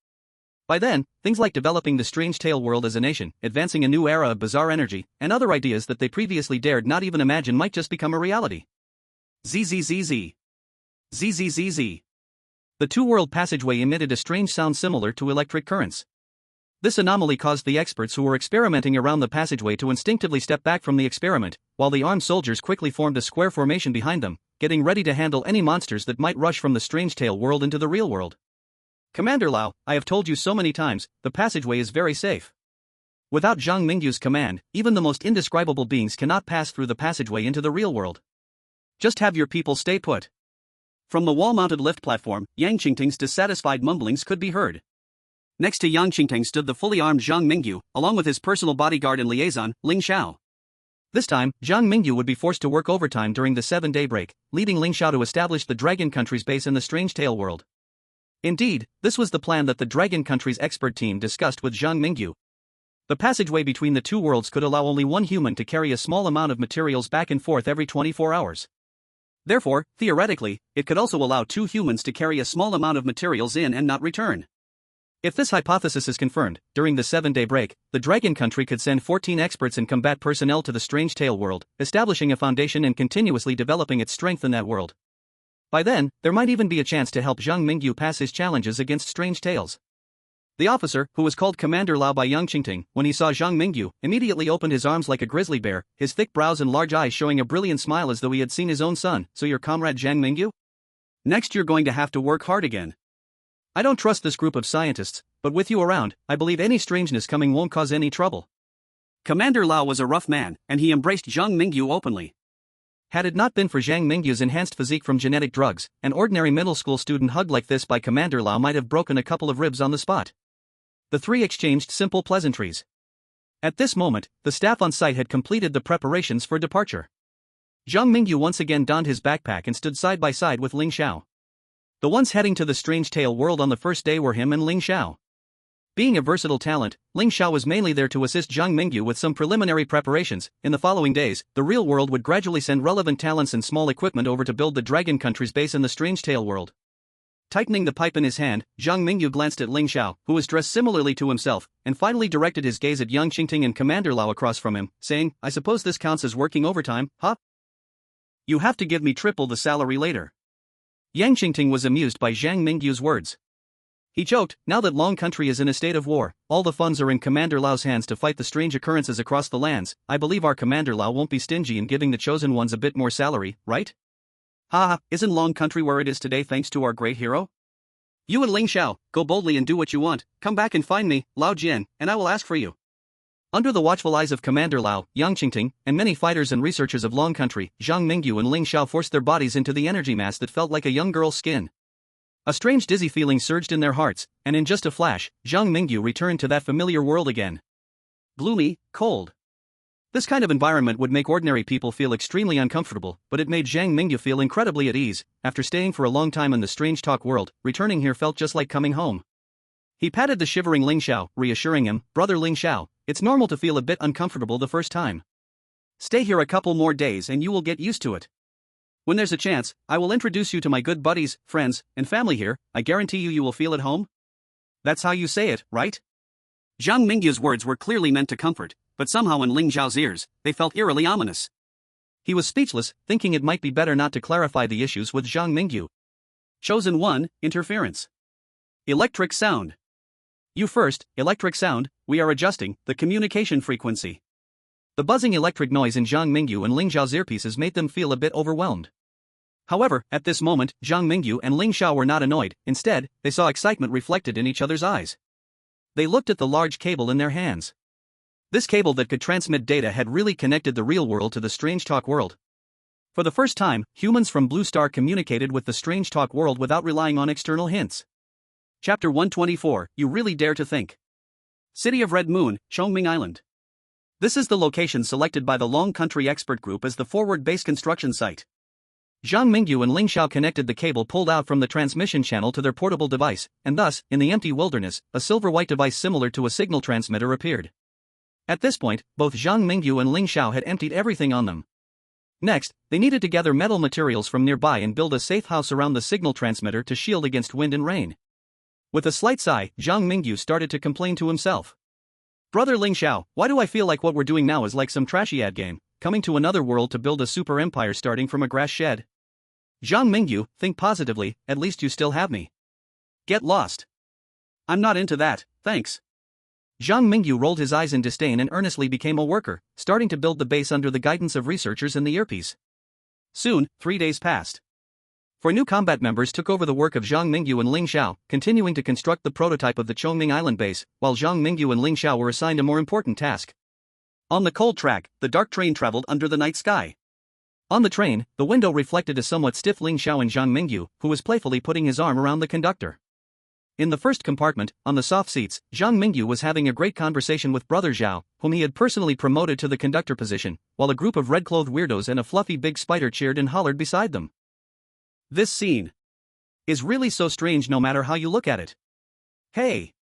Speaker 1: By then, things like developing the strange tale world as a nation, advancing a new era of bizarre energy, and other ideas that they previously dared not even imagine might just become a reality. ZZZZ. ZZZZ. The two-world passageway emitted a strange sound similar to electric currents. This anomaly caused the experts who were experimenting around the passageway to instinctively step back from the experiment, while the armed soldiers quickly formed a square formation behind them, getting ready to handle any monsters that might rush from the strange tale world into the real world. Commander Lau, I have told you so many times, the passageway is very safe. Without Zhang Mingyu's command, even the most indescribable beings cannot pass through the passageway into the real world. Just have your people stay put. From the wall-mounted lift platform, Yang Qingting's dissatisfied mumblings could be heard. Next to Yang Qingting stood the fully armed Zhang Mingyu, along with his personal bodyguard and liaison, Ling Xiao. This time, Zhang Mingyu would be forced to work overtime during the 7-day break, leading Ling Xiao to establish the Dragon Country's base in the strange tale world. Indeed, this was the plan that the Dragon Country's expert team discussed with Zhang Mingyu. The passageway between the two worlds could allow only one human to carry a small amount of materials back and forth every 24 hours. Therefore, theoretically, it could also allow two humans to carry a small amount of materials in and not return. If this hypothesis is confirmed, during the 7-day break, the Dragon Country could send 14 experts and combat personnel to the strange tale world, establishing a foundation and continuously developing its strength in that world. By then, there might even be a chance to help Zhang Mingyu pass his challenges against strange tales. The officer, who was called Commander Lau by Yang Qingting, when he saw Zhang Mingyu, immediately opened his arms like a grizzly bear, his thick brows and large eyes showing a brilliant smile as though he had seen his own son. So your comrade Zhang Mingyu? Next you're going to have to work hard again. I don't trust this group of scientists, but with you around, I believe any strangeness coming won't cause any trouble. Commander Lau was a rough man, and he embraced Zhang Mingyu openly. Had it not been for Zhang Mingyu's enhanced physique from genetic drugs, an ordinary middle school student hugged like this by Commander Lau might have broken a couple of ribs on the spot. The three exchanged simple pleasantries. At this moment, the staff on site had completed the preparations for departure. Zhang Mingyu once again donned his backpack and stood side by side with Ling Xiao. The ones heading to the strange tale world on the first day were him and Ling Xiao. Being a versatile talent, Ling Xiao was mainly there to assist Zhang Mingyu with some preliminary preparations. In the following days, the real world would gradually send relevant talents and small equipment over to build the Dragon Country's base in the strange tale world. Tightening the pipe in his hand, Zhang Mingyu glanced at Ling Xiao, who was dressed similarly to himself, and finally directed his gaze at Yang Qingting and Commander Lau across from him, saying, I suppose this counts as working overtime, huh? You have to give me triple the salary later. Yang Qingting was amused by Zhang Mingyu's words. He joked, now that Long Country is in a state of war, all the funds are in Commander Lau's hands to fight the strange occurrences across the lands. I believe our Commander Lau won't be stingy in giving the chosen ones a bit more salary, right? Haha, isn't Long Country where it is today thanks to our great hero? You and Ling Xiao, go boldly and do what you want, come back and find me, Lao Jian, and I will ask for you. Under the watchful eyes of Commander Lau, Yang Qingting, and many fighters and researchers of Long Country, Zhang Mingyu and Ling Xiao forced their bodies into the energy mass that felt like a young girl's skin. A strange dizzy feeling surged in their hearts, and in just a flash, Zhang Mingyu returned to that familiar world again. Gloomy, cold. This kind of environment would make ordinary people feel extremely uncomfortable, but it made Zhang Mingyu feel incredibly at ease. After staying for a long time in the strange talk world, returning here felt just like coming home. He patted the shivering Ling Xiao, reassuring him, Brother Ling Xiao, it's normal to feel a bit uncomfortable the first time. Stay here a couple more days and you will get used to it. When there's a chance, I will introduce you to my good buddies, friends, and family here. I guarantee you will feel at home. That's how you say it, right? Zhang Mingyu's words were clearly meant to comfort, but somehow in Ling Zhao's ears, they felt eerily ominous. He was speechless, thinking it might be better not to clarify the issues with Zhang Mingyu. Chosen 1, Interference. Electric sound. You first, electric sound, we are adjusting the communication frequency. The buzzing electric noise in Zhang Mingyu and Ling Zhao's earpieces made them feel a bit overwhelmed. However, at this moment, Zhang Mingyu and Ling Zhao were not annoyed. Instead, they saw excitement reflected in each other's eyes. They looked at the large cable in their hands. This cable that could transmit data had really connected the real world to the Strange Talk world. For the first time, humans from Blue Star communicated with the Strange Talk world without relying on external hints. Chapter 124, You Really Dare to Think. City of Red Moon, Chongming Island. This is the location selected by the Long Country Expert Group as the forward base construction site. Zhang Mingyu and Ling Xiao connected the cable pulled out from the transmission channel to their portable device, and thus, in the empty wilderness, a silver-white device similar to a signal transmitter appeared. At this point, both Zhang Mingyu and Ling Xiao had emptied everything on them. Next, they needed to gather metal materials from nearby and build a safe house around the signal transmitter to shield against wind and rain. With a slight sigh, Zhang Mingyu started to complain to himself. Brother Ling Xiao, why do I feel like what we're doing now is like some trashy ad game, coming to another world to build a super empire starting from a grass shed? Zhang Mingyu, think positively, at least you still have me. Get lost. I'm not into that, thanks. Zhang Mingyu rolled his eyes in disdain and earnestly became a worker, starting to build the base under the guidance of researchers in the earpiece. Soon, 3 days passed. 4 new combat members took over the work of Zhang Mingyu and Ling Xiao, continuing to construct the prototype of the Chongming Island base, while Zhang Mingyu and Ling Xiao were assigned a more important task. On the cold track, the dark train traveled under the night sky. On the train, the window reflected a somewhat stiff Ling Xiao and Zhang Mingyu, who was playfully putting his arm around the conductor. In the first compartment, on the soft seats, Zhang Mingyu was having a great conversation with Brother Zhao, whom he had personally promoted to the conductor position, while a group of red-clothed weirdos and a fluffy big spider cheered and hollered beside them. This scene is really so strange no matter how you look at it. Hey!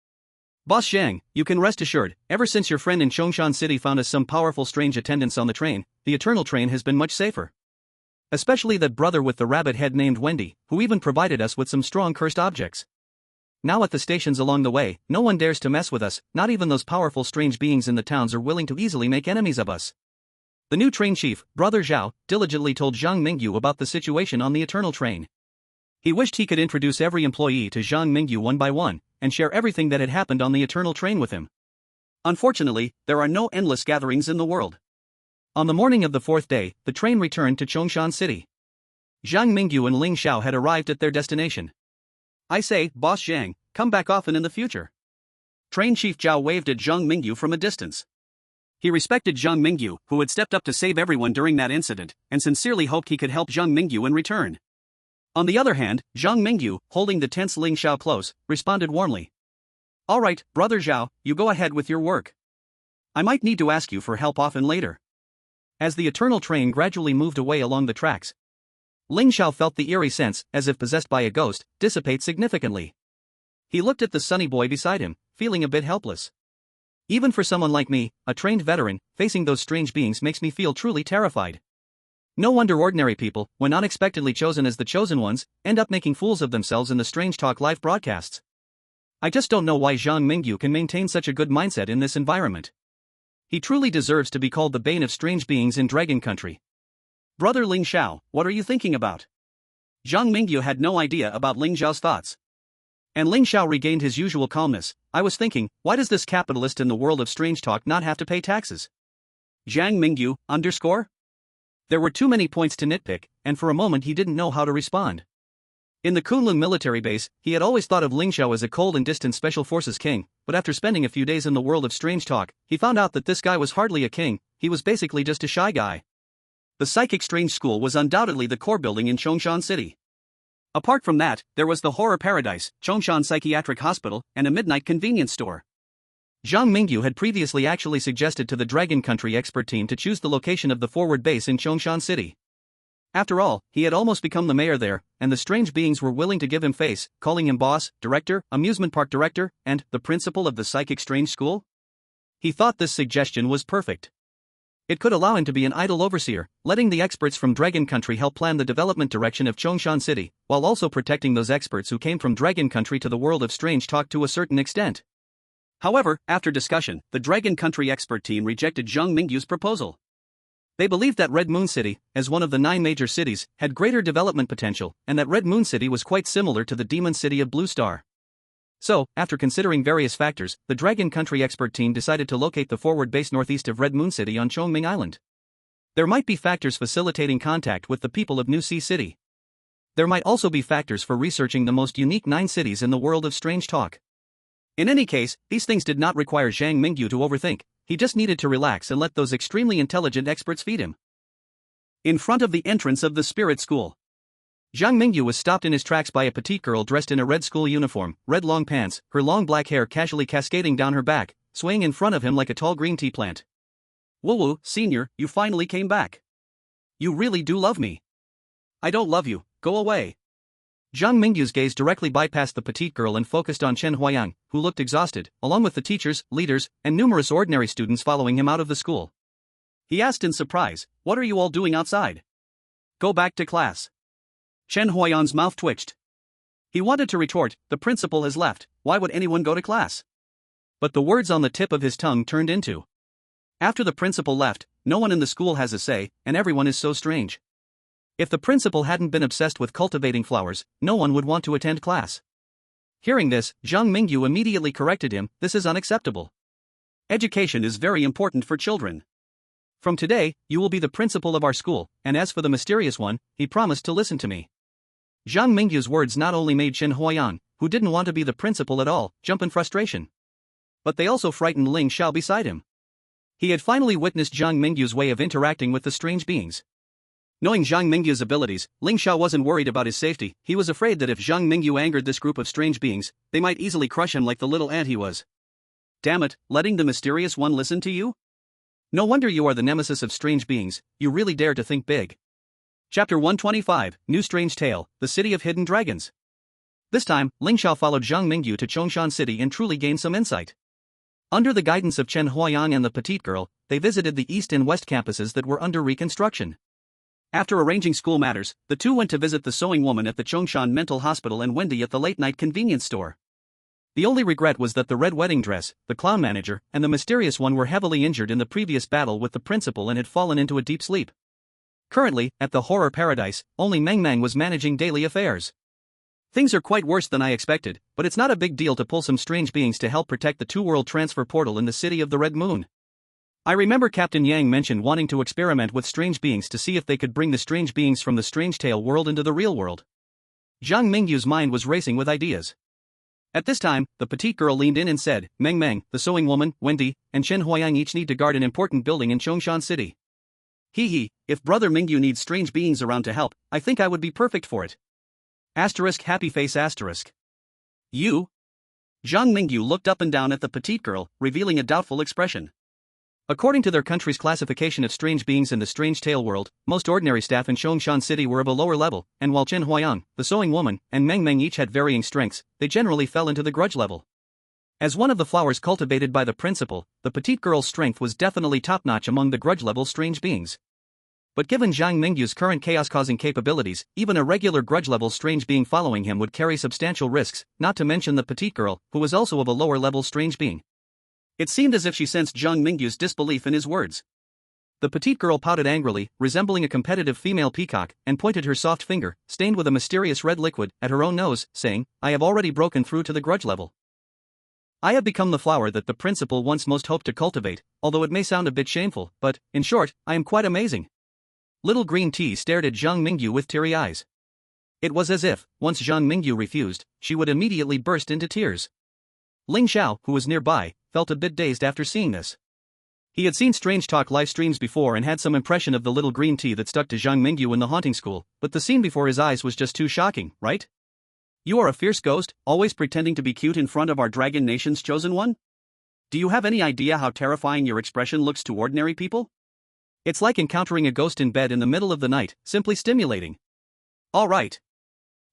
Speaker 1: Boss Zhang, you can rest assured, ever since your friend in Chongshan City found us some powerful strange attendants on the train, the Eternal Train has been much safer. Especially that brother with the rabbit head named Wendy, who even provided us with some strong cursed objects. Now at the stations along the way, no one dares to mess with us, not even those powerful strange beings in the towns are willing to easily make enemies of us. The new train chief, Brother Zhao, diligently told Zhang Mingyu about the situation on the Eternal Train. He wished he could introduce every employee to Zhang Mingyu one by one, and share everything that had happened on the Eternal Train with him. Unfortunately, there are no endless gatherings in the world. On the morning of the 4th day, the train returned to Chongshan City. Zhang Mingyu and Ling Xiao had arrived at their destination. I say, Boss Zhang, come back often in the future. Train Chief Zhao waved at Zhang Mingyu from a distance. He respected Zhang Mingyu, who had stepped up to save everyone during that incident, and sincerely hoped he could help Zhang Mingyu in return. On the other hand, Zhang Mingyu, holding the tense Ling Xiao close, responded warmly. All right, Brother Zhao, you go ahead with your work. I might need to ask you for help often later. As the Eternal Train gradually moved away along the tracks, Ling Xiao felt the eerie sense, as if possessed by a ghost, dissipate significantly. He looked at the sunny boy beside him, feeling a bit helpless. Even for someone like me, a trained veteran, facing those strange beings makes me feel truly terrified. No wonder ordinary people, when unexpectedly chosen as the chosen ones, end up making fools of themselves in the Strange Talk live broadcasts. I just don't know why Zhang Mingyu can maintain such a good mindset in this environment. He truly deserves to be called the bane of strange beings in Dragon Country. Brother Ling Xiao, what are you thinking about? Zhang Mingyu had no idea about Ling Xiao's thoughts. And Ling Xiao regained his usual calmness. I was thinking, why does this capitalist in the world of Strange Talk not have to pay taxes? Zhang Mingyu, _? There were too many points to nitpick, and for a moment he didn't know how to respond. In the Kunlun military base, he had always thought of Ling Xiao as a cold and distant special forces king, but after spending a few days in the world of Strange Talk, he found out that this guy was hardly a king, he was basically just a shy guy. The Psychic Strange School was undoubtedly the core building in Chongshan City. Apart from that, there was the Horror Paradise, Chongshan Psychiatric Hospital, and a midnight convenience store. Zhang Mingyu had previously actually suggested to the Dragon Country expert team to choose the location of the forward base in Chongshan City. After all, he had almost become the mayor there, and the strange beings were willing to give him face, calling him boss, director, amusement park director, and the principal of the Psychic Strange School? He thought this suggestion was perfect. It could allow him to be an idle overseer, letting the experts from Dragon Country help plan the development direction of Chongshan City, while also protecting those experts who came from Dragon Country to the world of strange talk to a certain extent. However, after discussion, the Dragon Country expert team rejected Zhang Mingyu's proposal. They believed that Red Moon City, as one of the 9 major cities, had greater development potential, and that Red Moon City was quite similar to the demon city of Blue Star. So, after considering various factors, the Dragon Country expert team decided to locate the forward base northeast of Red Moon City on Chongming Island. There might be factors facilitating contact with the people of New Sea City. There might also be factors for researching the most unique 9 cities in the world of strange talk. In any case, these things did not require Zhang Mingyu to overthink. He just needed to relax and let those extremely intelligent experts feed him. In front of the entrance of the spirit school, Zhang Mingyu was stopped in his tracks by a petite girl dressed in a red school uniform, red long pants, her long black hair casually cascading down her back, swaying in front of him like a tall green tea plant. "Wu, senior, you finally came back. You really do love me." "I don't love you, go away." Zhang Mingyu's gaze directly bypassed the petite girl and focused on Chen Huayang, who looked exhausted, along with the teachers, leaders, and numerous ordinary students following him out of the school. He asked in surprise, "What are you all doing outside?" "Go back to class." Chen Huayang's mouth twitched. He wanted to retort, "The principal has left, why would anyone go to class?" But the words on the tip of his tongue turned into, "After the principal left, no one in the school has a say, and everyone is so strange." If the principal hadn't been obsessed with cultivating flowers, no one would want to attend class. Hearing this, Zhang Mingyu immediately corrected him, "This is unacceptable. Education is very important for children. From today, you will be the principal of our school, and as for the mysterious one, he promised to listen to me." Zhang Mingyu's words not only made Chen Huayang, who didn't want to be the principal at all, jump in frustration, but they also frightened Ling Xiao beside him. He had finally witnessed Zhang Mingyu's way of interacting with the strange beings. Knowing Zhang Mingyu's abilities, Ling Xiao wasn't worried about his safety. He was afraid that if Zhang Mingyu angered this group of strange beings, they might easily crush him like the little ant he was. "Damn it, letting the mysterious one listen to you? No wonder you are the nemesis of strange beings, you really dare to think big." Chapter 125, New Strange Tale, The City of Hidden Dragons. This time, Ling Xiao followed Zhang Mingyu to Chongshan City and truly gained some insight. Under the guidance of Chen Huayang and the petite girl, they visited the east and west campuses that were under reconstruction. After arranging school matters, the two went to visit the sewing woman at the Chongshan Mental Hospital and Wendy at the late-night convenience store. The only regret was that the red wedding dress, the clown manager, and the mysterious one were heavily injured in the previous battle with the principal and had fallen into a deep sleep. Currently, at the horror paradise, only Meng Meng was managing daily affairs. "Things are quite worse than I expected, but it's not a big deal to pull some strange beings to help protect the two-world transfer portal in the city of the Red Moon. I remember Captain Yang mentioned wanting to experiment with strange beings to see if they could bring the strange beings from the Strange Tale world into the real world." Zhang Mingyu's mind was racing with ideas. At this time, the petite girl leaned in and said, "Meng Meng, the sewing woman, Wendy, and Chen Huayang each need to guard an important building in Chongshan City. If Brother Mingyu needs strange beings around to help, I think I would be perfect for it. Happy face asterisk. You?" Zhang Mingyu looked up and down at the petite girl, revealing a doubtful expression. According to their country's classification of strange beings in the Strange Tale world, most ordinary staff in Chongshan City were of a lower level, and while Chen Huayang, the sewing woman, and Meng Meng each had varying strengths, they generally fell into the grudge level. As one of the flowers cultivated by the principal, the petite girl's strength was definitely top-notch among the grudge-level strange beings. But given Zhang Mingyu's current chaos-causing capabilities, even a regular grudge-level strange being following him would carry substantial risks, not to mention the petite girl, who was also of a lower-level strange being. It seemed as if she sensed Zhang Mingyu's disbelief in his words. The petite girl pouted angrily, resembling a competitive female peacock, and pointed her soft finger, stained with a mysterious red liquid, at her own nose, saying, "I have already broken through to the grudge level. I have become the flower that the principal once most hoped to cultivate, although it may sound a bit shameful, but, in short, I am quite amazing." Little Green Tea stared at Zhang Mingyu with teary eyes. It was as if, once Zhang Mingyu refused, she would immediately burst into tears. Ling Xiao, who was nearby, felt a bit dazed after seeing this. He had seen Strange Talk live streams before and had some impression of the little green tea that stuck to Zhang Mingyu in the haunting school, but the scene before his eyes was just too shocking, right? "You are a fierce ghost, always pretending to be cute in front of our Dragon Nation's chosen one? Do you have any idea how terrifying your expression looks to ordinary people? It's like encountering a ghost in bed in the middle of the night, simply stimulating." "All right."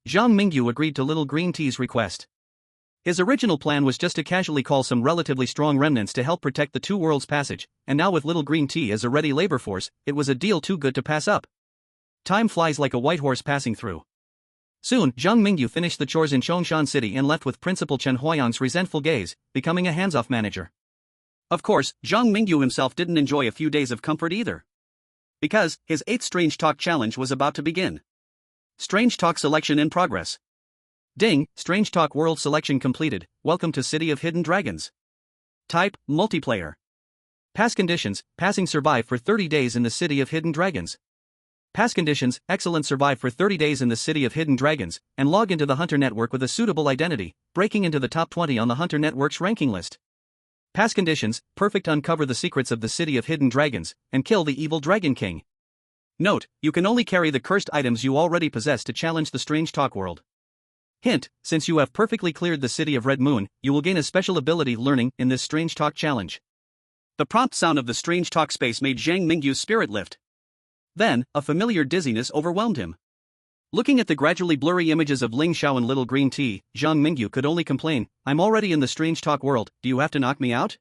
Speaker 1: Zhang Mingyu agreed to Little Green Tea's request. His original plan was just to casually call some relatively strong remnants to help protect the two worlds' passage, and now with little green tea as a ready labor force, it was a deal too good to pass up. Time flies like a white horse passing through. Soon, Zhang Mingyu finished the chores in Chongshan City and left with Principal Chen Huayang's resentful gaze, becoming a hands-off manager. Of course, Zhang Mingyu himself didn't enjoy a few days of comfort either. Because, his 8th Strange Talk Challenge was about to begin. Strange Talk selection in progress. Ding, Strange Talk World selection completed, welcome to City of Hidden Dragons. Type, multiplayer. Pass conditions, passing survive for 30 days in the City of Hidden Dragons. Pass conditions, excellent survive for 30 days in the City of Hidden Dragons, and log into the Hunter Network with a suitable identity, breaking into the top 20 on the Hunter Network's ranking list. Pass conditions, perfect uncover the secrets of the City of Hidden Dragons, and kill the evil Dragon King. Note, you can only carry the cursed items you already possess to challenge the Strange Talk World. Hint, since you have perfectly cleared the City of Red Moon, you will gain a special ability learning in this Strange Talk challenge. The prompt sound of the Strange Talk space made Zhang Mingyu's spirit lift. Then, a familiar dizziness overwhelmed him. Looking at the gradually blurry images of Ling Xiao and Little Green Tea, Zhang Mingyu could only complain, I'm already in the Strange Talk World, do you have to knock me out?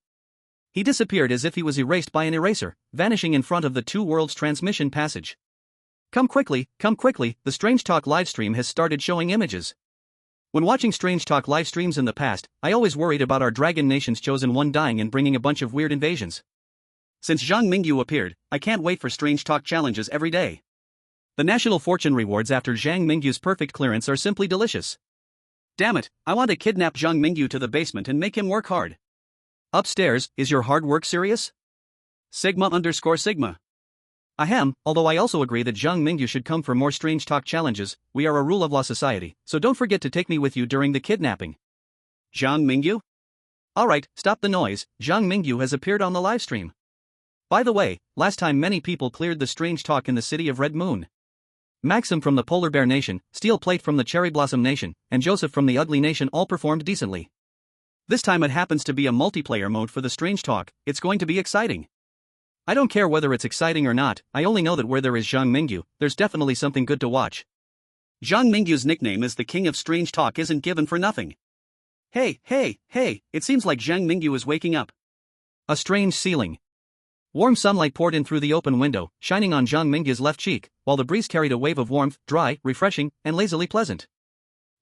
Speaker 1: He disappeared as if he was erased by an eraser, vanishing in front of the two worlds transmission passage. Come quickly, the Strange Talk livestream has started showing images. When watching Strange Talk live streams in the past, I always worried about our Dragon Nation's chosen one dying and bringing a bunch of weird invasions. Since Zhang Mingyu appeared, I can't wait for Strange Talk challenges every day. The national fortune rewards after Zhang Mingyu's perfect clearance are simply delicious. Damn it, I want to kidnap Zhang Mingyu to the basement and make him work hard. Upstairs, is your hard work serious? Sigma_Sigma. Ahem, although I also agree that Zhang Mingyu should come for more Strange Talk challenges, we are a rule of law society, so don't forget to take me with you during the kidnapping. Zhang Mingyu? Alright, stop the noise, Zhang Mingyu has appeared on the livestream. By the way, last time many people cleared the Strange Talk in the City of Red Moon. Maxim from the Polar Bear Nation, Steel Plate from the Cherry Blossom Nation, and Joseph from the Ugly Nation all performed decently. This time it happens to be a multiplayer mode for the Strange Talk, it's going to be exciting. I don't care whether it's exciting or not, I only know that where there is Zhang Mingyu, there's definitely something good to watch. Zhang Mingyu's nickname as the King of Strange Talk isn't given for nothing. Hey, it seems like Zhang Mingyu is waking up. A strange ceiling. Warm sunlight poured in through the open window, shining on Zhang Mingyu's left cheek, while the breeze carried a wave of warmth, dry, refreshing, and lazily pleasant.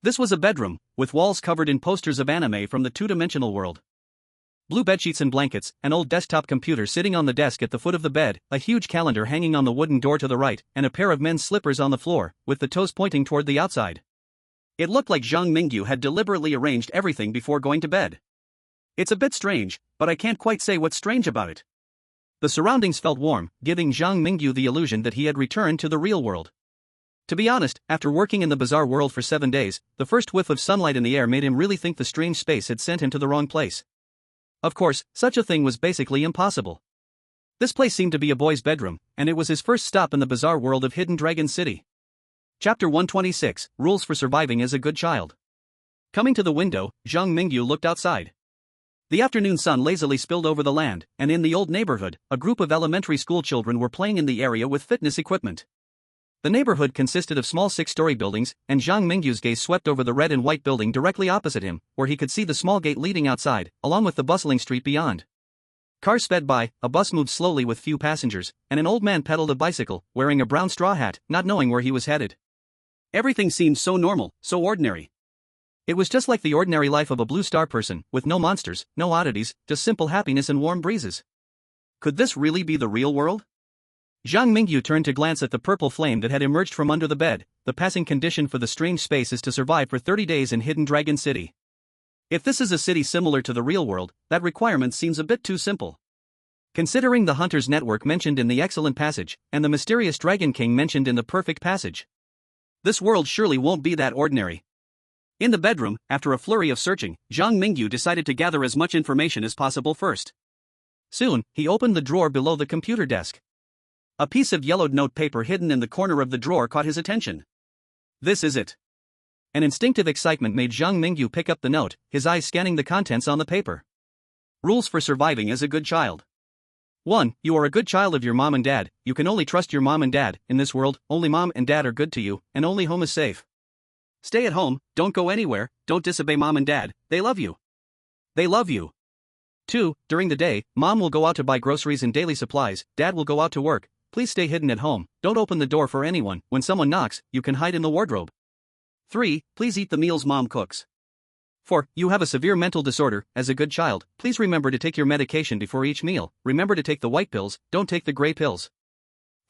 Speaker 1: This was a bedroom, with walls covered in posters of anime from the two-dimensional world. Blue bedsheets and blankets, an old desktop computer sitting on the desk at the foot of the bed, a huge calendar hanging on the wooden door to the right, and a pair of men's slippers on the floor, with the toes pointing toward the outside. It looked like Zhang Mingyu had deliberately arranged everything before going to bed. It's a bit strange, but I can't quite say what's strange about it. The surroundings felt warm, giving Zhang Mingyu the illusion that he had returned to the real world. To be honest, after working in the bizarre world for 7 days, the first whiff of sunlight in the air made him really think the strange space had sent him to the wrong place. Of course, such a thing was basically impossible. This place seemed to be a boy's bedroom, and it was his first stop in the bizarre world of Hidden Dragon City. Chapter 126, Rules for Surviving as a Good Child. Coming to the window, Zhang Mingyu looked outside. The afternoon sun lazily spilled over the land, and in the old neighborhood, a group of elementary school children were playing in the area with fitness equipment. The neighborhood consisted of small 6-story buildings, and Zhang Mingyu's gaze swept over the red and white building directly opposite him, where he could see the small gate leading outside, along with the bustling street beyond. Cars sped by, a bus moved slowly with few passengers, and an old man pedaled a bicycle, wearing a brown straw hat, not knowing where he was headed. Everything seemed so normal, so ordinary. It was just like the ordinary life of a blue star person, with no monsters, no oddities, just simple happiness and warm breezes. Could this really be the real world? Zhang Mingyu turned to glance at the purple flame that had emerged from under the bed. The passing condition for the strange space is to survive for 30 days in Hidden Dragon City. If this is a city similar to the real world, that requirement seems a bit too simple. Considering the Hunter's Network mentioned in the Excellent Passage, and the mysterious Dragon King mentioned in the Perfect Passage, this world surely won't be that ordinary. In the bedroom, after a flurry of searching, Zhang Mingyu decided to gather as much information as possible first. Soon, he opened the drawer below the computer desk. A piece of yellowed note paper hidden in the corner of the drawer caught his attention. This is it. An instinctive excitement made Zhang Mingyu pick up the note, his eyes scanning the contents on the paper. Rules for surviving as a good child. 1. You are a good child of your mom and dad. You can only trust your mom and dad. In this world, only mom and dad are good to you, and only home is safe. Stay at home, don't go anywhere, don't disobey mom and dad, they love you. They love you. 2. During the day, mom will go out to buy groceries and daily supplies, dad will go out to work. Please stay hidden at home, don't open the door for anyone. When someone knocks, you can hide in the wardrobe. 3. Please eat the meals mom cooks. 4. You have a severe mental disorder. As a good child, please remember to take your medication before each meal. Remember to take the white pills, don't take the gray pills.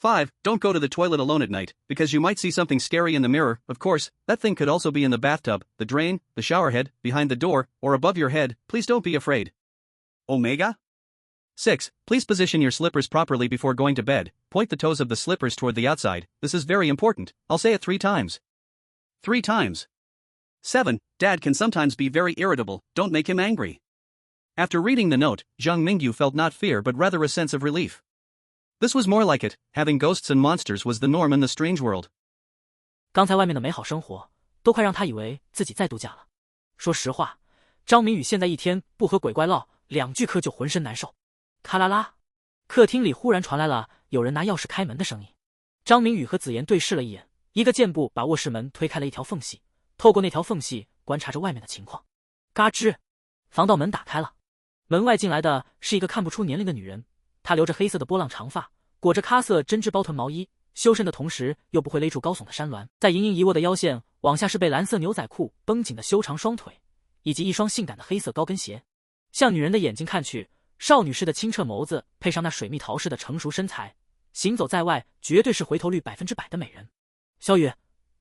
Speaker 1: 5. Don't go to the toilet alone at night, because you might see something scary in the mirror. Of course, that thing could also be in the bathtub, the drain, the shower head, behind the door, or above your head. Please don't be afraid. Omega? 6. Please position your slippers properly before going to bed. Point the toes of the slippers toward the outside. This is very important. I'll say it 3 times. 3 times. 7. Dad can sometimes be very irritable, don't make him angry. After reading the note, Zhang Mingyu felt not fear but rather a sense of relief. This was more like it, having ghosts and monsters was the norm in the strange world.
Speaker 2: 刚才外面的美好生活，都快让他以为自己再度假了。说实话，张明宇现在一天不和鬼怪唠2句嗑就浑身难受。咔啦啦，客厅里忽然传来了有人拿钥匙开门的声音。张明宇和紫妍对视了一眼，一个箭步把卧室门推开了一条缝隙，透过那条缝隙观察着外面的情况。嘎吱，防盗门打开了，门外进来的是一个看不出年龄的女人，她留着黑色的波浪长发，裹着咖色针织包臀毛衣，修身的同时又不会勒住高耸的山峦，在盈盈一握的腰线往下是被蓝色牛仔裤绷紧的修长双腿，以及一双性感的黑色高跟鞋。向女人的眼睛看去，少女似的清澈眸子配上那水蜜桃似的成熟身材，行走在外绝对是回头率100%的美人。小雨，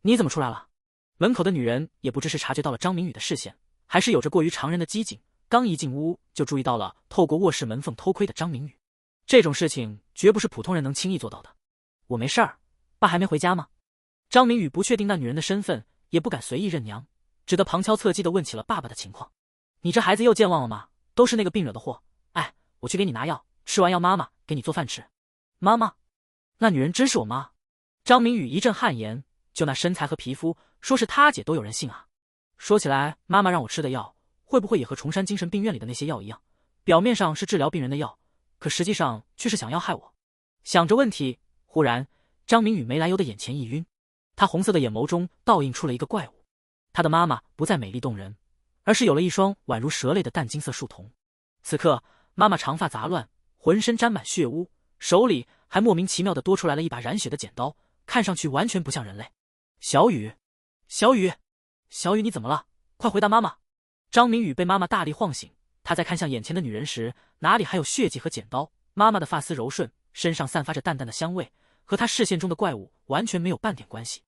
Speaker 2: 你怎么出来了？门口的女人也不知是察觉到了张明宇的视线，还是有着过于常人的机警，刚一进屋就注意到了透过卧室门缝偷窥的张明宇。这种事情绝不是普通人能轻易做到的。我没事儿，爸还没回家吗？张明宇不确定那女人的身份，也不敢随意认娘，只得旁敲侧击地问起了爸爸的情况。你这孩子又健忘了吗？都是那个病惹的祸。哎，我去给你拿药，吃完药妈妈给你做饭吃。妈妈？那女人真是我妈？张明宇一阵汗颜，就那身材和皮肤，说是他姐都有人信啊。说起来，妈妈让我吃的药，会不会也和崇山精神病院里的那些药一样，表面上是治疗病人的药，可实际上却是想要害我？想着问题，忽然张明宇没来由的眼前一晕，他红色的眼眸中倒映出了一个怪物。他的妈妈不再美丽动人，而是有了一双宛如蛇类的淡金色树瞳。此刻妈妈长发杂乱，浑身沾满血污，手里还莫名其妙地多出来了一把染血的剪刀，看上去完全不像人类。小雨，小雨，小雨，你怎么了？快回答妈妈！张明宇被妈妈大力晃醒，他在看向眼前的女人时，哪里还有血迹和剪刀？妈妈的发丝柔顺，身上散发着淡淡的香味，和他视线中的怪物完全没有半点关系。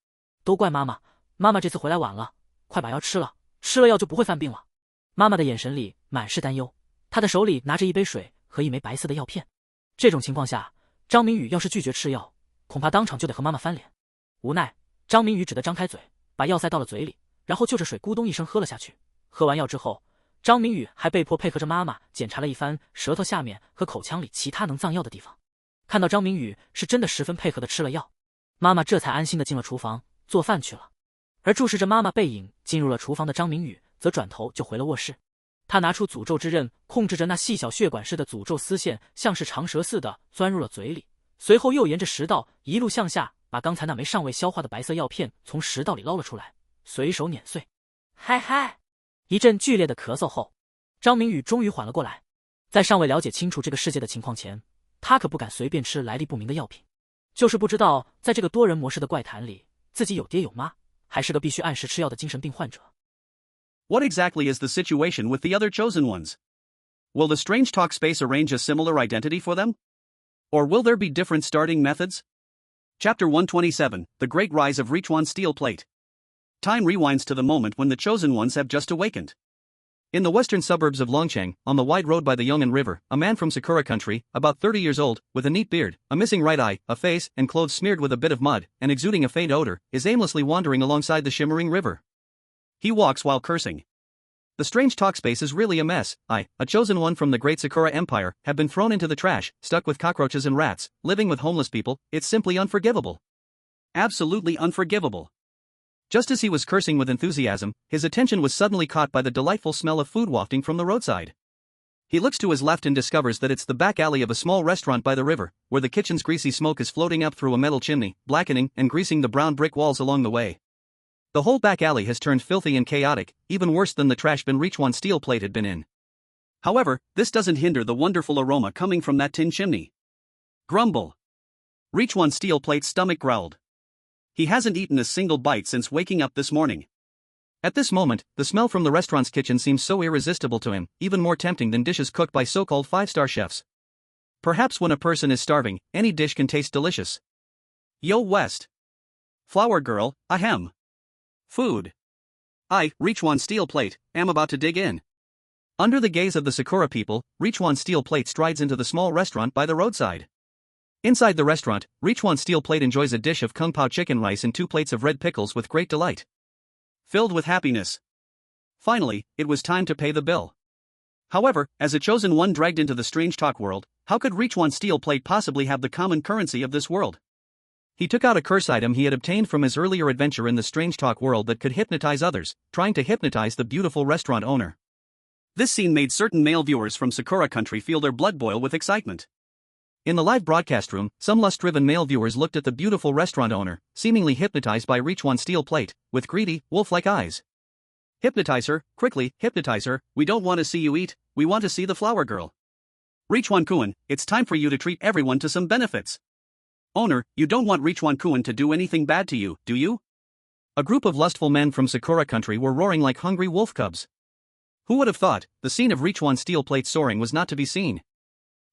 Speaker 2: 都怪妈妈，妈妈这次回来晚了，快把药吃了，吃了药就不会犯病了。妈妈的眼神里满是担忧，她的手里拿着一杯水和一枚白色的药片。这种情况下，张明宇要是拒绝吃药，恐怕当场就得和妈妈翻脸。无奈，张明宇只得张开嘴，把药塞到了嘴里，然后就着水咕咚一声喝了下去。喝完药之后，张明宇还被迫配合着妈妈检查了一番舌头下面和口腔里其他能藏药的地方。看到张明宇是真的十分配合的吃了药，妈妈这才安心的进了厨房做饭去了。而注视着妈妈背影进入了厨房的张明宇则转头就回了卧室。他拿出诅咒之刃，控制着那细小血管似的诅咒丝线，像是长蛇似的钻入了嘴里，随后又沿着食道一路向下，把刚才那枚尚未消化的白色药片从食道里捞了出来，随手碾碎。嗨嗨！一阵剧烈的咳嗽后，张明宇终于缓了过来。在尚未了解清楚这个世界的情况前，他可不敢随便吃来历不明的药品，就是不知道在这个多人模式的怪谈里，自己有爹有妈，还是个必须按时吃药的精神病患者。
Speaker 1: What exactly is the situation with the other chosen ones? Will the Strange Talk space arrange a similar identity for them? Or will there be different starting methods? Chapter 127, The Great Rise of Richuan Steel Plate. Time rewinds to the moment when the chosen ones have just awakened. In the western suburbs of Longcheng, on the wide road by the Yong'an River, a man from Sakura country, about 30 years old, with a neat beard, a missing right eye, a face, and clothes smeared with a bit of mud, and exuding a faint odor, is aimlessly wandering alongside the shimmering river. He walks while cursing. The Strange Talk space is really a mess. I, a chosen one from the great Sakura Empire, have been thrown into the trash, stuck with cockroaches and rats, living with homeless people. It's simply unforgivable. Absolutely unforgivable. Just as he was cursing with enthusiasm, his attention was suddenly caught by the delightful smell of food wafting from the roadside. He looks to his left and discovers that it's the back alley of a small restaurant by the river, where the kitchen's greasy smoke is floating up through a metal chimney, blackening and greasing the brown brick walls along the way. The whole back alley has turned filthy and chaotic, even worse than the trash bin Richuan steel plate had been in. However, this doesn't hinder the wonderful aroma coming from that tin chimney. Grumble. Richuan steel plate's stomach growled. He hasn't eaten a single bite since waking up this morning. At this moment, the smell from the restaurant's kitchen seems so irresistible to him, even more tempting than dishes cooked by so-called five-star chefs. Perhaps when a person is starving, any dish can taste delicious. Yo West. Flower girl, ahem. Food. I, Richuan steel plate, am about to dig in. Under the gaze of the Sakura people, Richuan steel plate strides into the small restaurant by the roadside. Inside the restaurant, Richuan steel plate enjoys a dish of kung pao chicken rice and 2 plates of red pickles with great delight. Filled with happiness. Finally, it was time to pay the bill. However, as a chosen one dragged into the strange talk world, how could Richuan steel plate possibly have the common currency of this world? He took out a curse item he had obtained from his earlier adventure in the strange talk world that could hypnotize others, trying to hypnotize the beautiful restaurant owner. This scene made certain male viewers from Sakura country feel their blood boil with excitement. In the live broadcast room, some lust-driven male viewers looked at the beautiful restaurant owner, seemingly hypnotized by Richuan steel plate, with greedy, wolf-like eyes. Hypnotize her, quickly, hypnotize her, we don't want to see you eat, we want to see the flower girl. Richuan-kun, it's time for you to treat everyone to some benefits. Owner, you don't want Richuan-kun to do anything bad to you, do you? A group of lustful men from Sakura country were roaring like hungry wolf cubs. Who would have thought, the scene of Richuan steel plate soaring was not to be seen.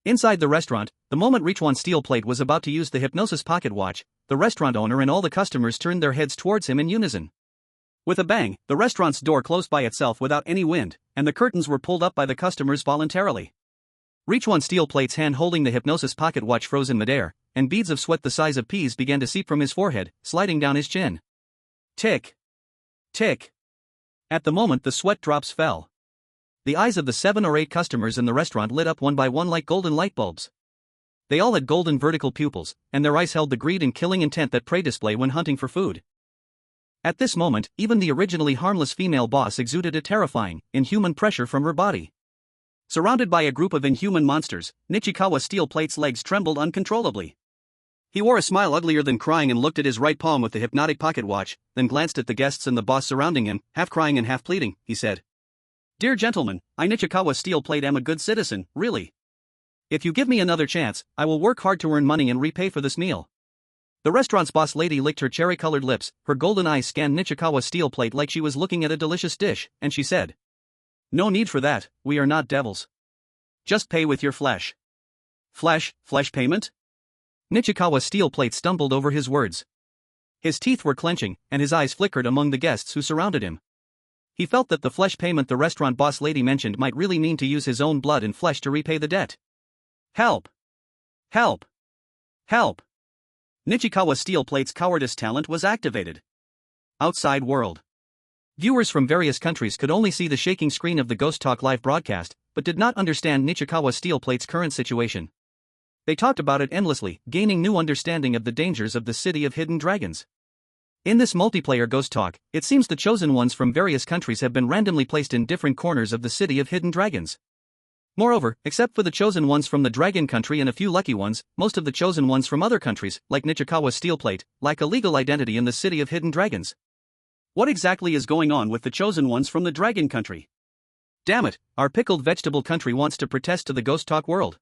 Speaker 1: Inside the restaurant, the moment Richuan steel plate was about to use the hypnosis pocket watch, the restaurant owner and all the customers turned their heads towards him in unison. With a bang, the restaurant's door closed by itself without any wind, and the curtains were pulled up by the customers voluntarily. Richuan steel plate's hand holding the hypnosis pocket watch froze in midair, and beads of sweat the size of peas began to seep from his forehead, sliding down his chin. Tick. Tick. At the moment the sweat drops fell. The eyes of the 7 or 8 customers in the restaurant lit up one by one like golden light bulbs. They all had golden vertical pupils, and their eyes held the greed and killing intent that prey display when hunting for food. At this moment, even the originally harmless female boss exuded a terrifying, inhuman pressure from her body. Surrounded by a group of inhuman monsters, Nichikawa steel plate's legs trembled uncontrollably. He wore a smile uglier than crying and looked at his right palm with the hypnotic pocket watch, then glanced at the guests and the boss surrounding him, half crying and half pleading, he said. Dear gentlemen, I Nichikawa steel plate am a good citizen, really. If you give me another chance, I will work hard to earn money and repay for this meal. The restaurant's boss lady licked her cherry-colored lips, her golden eyes scanned Nichikawa steel plate like she was looking at a delicious dish, and she said. No need for that, we are not devils. Just pay with your flesh. Flesh payment? Nichikawa steel plate stumbled over his words. His teeth were clenching, and his eyes flickered among the guests who surrounded him. He felt that the flesh payment the restaurant boss lady mentioned might really mean to use his own blood and flesh to repay the debt. Help! Help! Help! Nichikawa steel plate's cowardice talent was activated. Outside world. Viewers from various countries could only see the shaking screen of the Ghost Talk live broadcast, but did not understand Nichikawa steel plate's current situation. They talked about it endlessly, gaining new understanding of the dangers of the city of hidden dragons. In this multiplayer Ghost Talk, it seems the chosen ones from various countries have been randomly placed in different corners of the city of hidden dragons. Moreover, except for the chosen ones from the dragon country and a few lucky ones, most of the chosen ones from other countries, like Nichikawa steel plate, lack a legal identity in the city of hidden dragons. What exactly is going on with the chosen ones from the dragon country? Damn it, our pickled vegetable country wants to protest to the Ghost Talk world.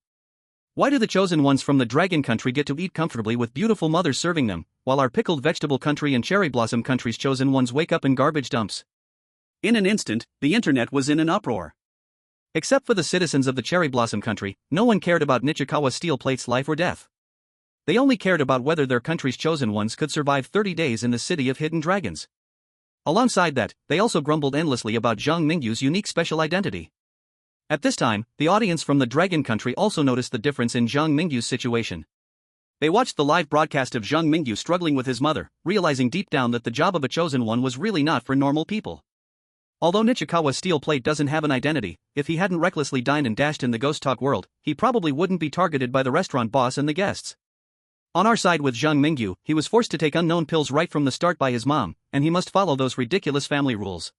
Speaker 1: Why do the chosen ones from the dragon country get to eat comfortably with beautiful mothers serving them, while our pickled vegetable country and cherry blossom country's chosen ones wake up in garbage dumps? In an instant, the internet was in an uproar. Except for the citizens of the cherry blossom country, no one cared about Nichikawa steel plate's life or death. They only cared about whether their country's chosen ones could survive 30 days in the city of hidden dragons. Alongside that, they also grumbled endlessly about Zhang Mingyu's unique special identity. At this time, the audience from the dragon country also noticed the difference in Zhang Mingyu's situation. They watched the live broadcast of Zhang Mingyu struggling with his mother, realizing deep down that the job of a chosen one was really not for normal people. Although Nichikawa steel plate doesn't have an identity, if he hadn't recklessly dined and dashed in the Ghost Talk world, he probably wouldn't be targeted by the restaurant boss and the guests. On our side with Zhang Mingyu, he was forced to take unknown pills right from the start by his mom, and he must follow those ridiculous family rules.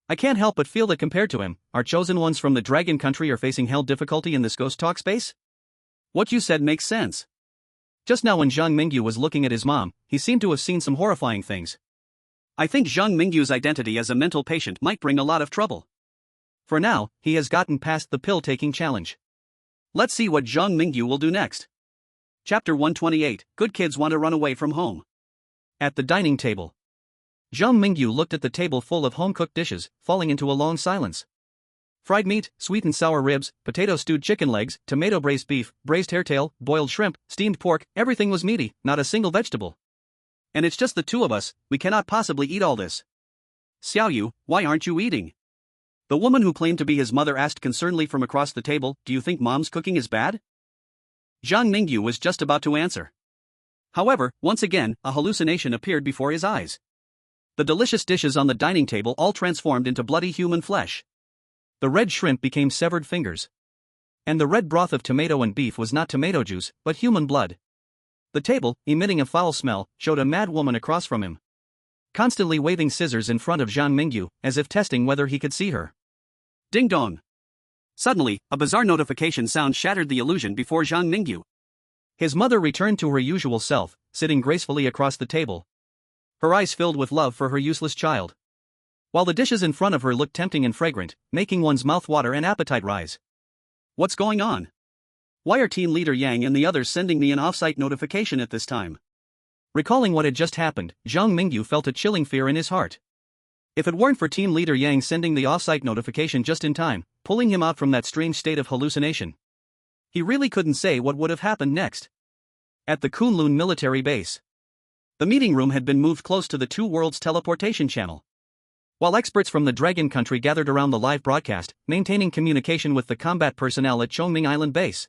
Speaker 1: I can't help but feel that compared to him, our chosen ones from the dragon country are facing hell difficulty in this Ghost Talk space? What you said makes sense. Just now when Zhang Mingyu was looking at his mom, he seemed to have seen some horrifying things. I think Zhang Mingyu's identity as a mental patient might bring a lot of trouble. For now, he has gotten past the pill-taking challenge. Let's see what Zhang Mingyu will do next. Chapter 128, Good Kids Want to Run Away from Home. At the dining table. Zhang Mingyu looked at the table full of home-cooked dishes, falling into a long silence. Fried meat, sweet and sour ribs, potato stewed chicken legs, tomato braised beef, braised hairtail, boiled shrimp, steamed pork, everything was meaty, not a single vegetable. And it's just the two of us, we cannot possibly eat all this. Xiaoyu, why aren't you eating? The woman who claimed to be his mother asked concernedly from across the table, do you think mom's cooking is bad? Zhang Mingyu was just about to answer. However, once again, a hallucination appeared before his eyes. The delicious dishes on the dining table all transformed into bloody human flesh. The red shrimp became severed fingers. And the red broth of tomato and beef was not tomato juice, but human blood. The table, emitting a foul smell, showed a mad woman across from him, constantly waving scissors in front of Zhang Mingyu, as if testing whether he could see her. Ding dong! Suddenly, a bizarre notification sound shattered the illusion before Zhang Mingyu. His mother returned to her usual self, sitting gracefully across the table, her eyes filled with love for her useless child, while the dishes in front of her looked tempting and fragrant, making one's mouth water and appetite rise. What's going on? Why are Team Leader Yang and the others sending me an off-site notification at this time? Recalling what had just happened, Zhang Mingyu felt a chilling fear in his heart. If it weren't for Team Leader Yang sending the off-site notification just in time, pulling him out from that strange state of hallucination, he really couldn't say what would have happened next. At the Kunlun military base, the meeting room had been moved close to the Two Worlds teleportation channel. While experts from the Dragon Country gathered around the live broadcast, maintaining communication with the combat personnel at Chongming Island base,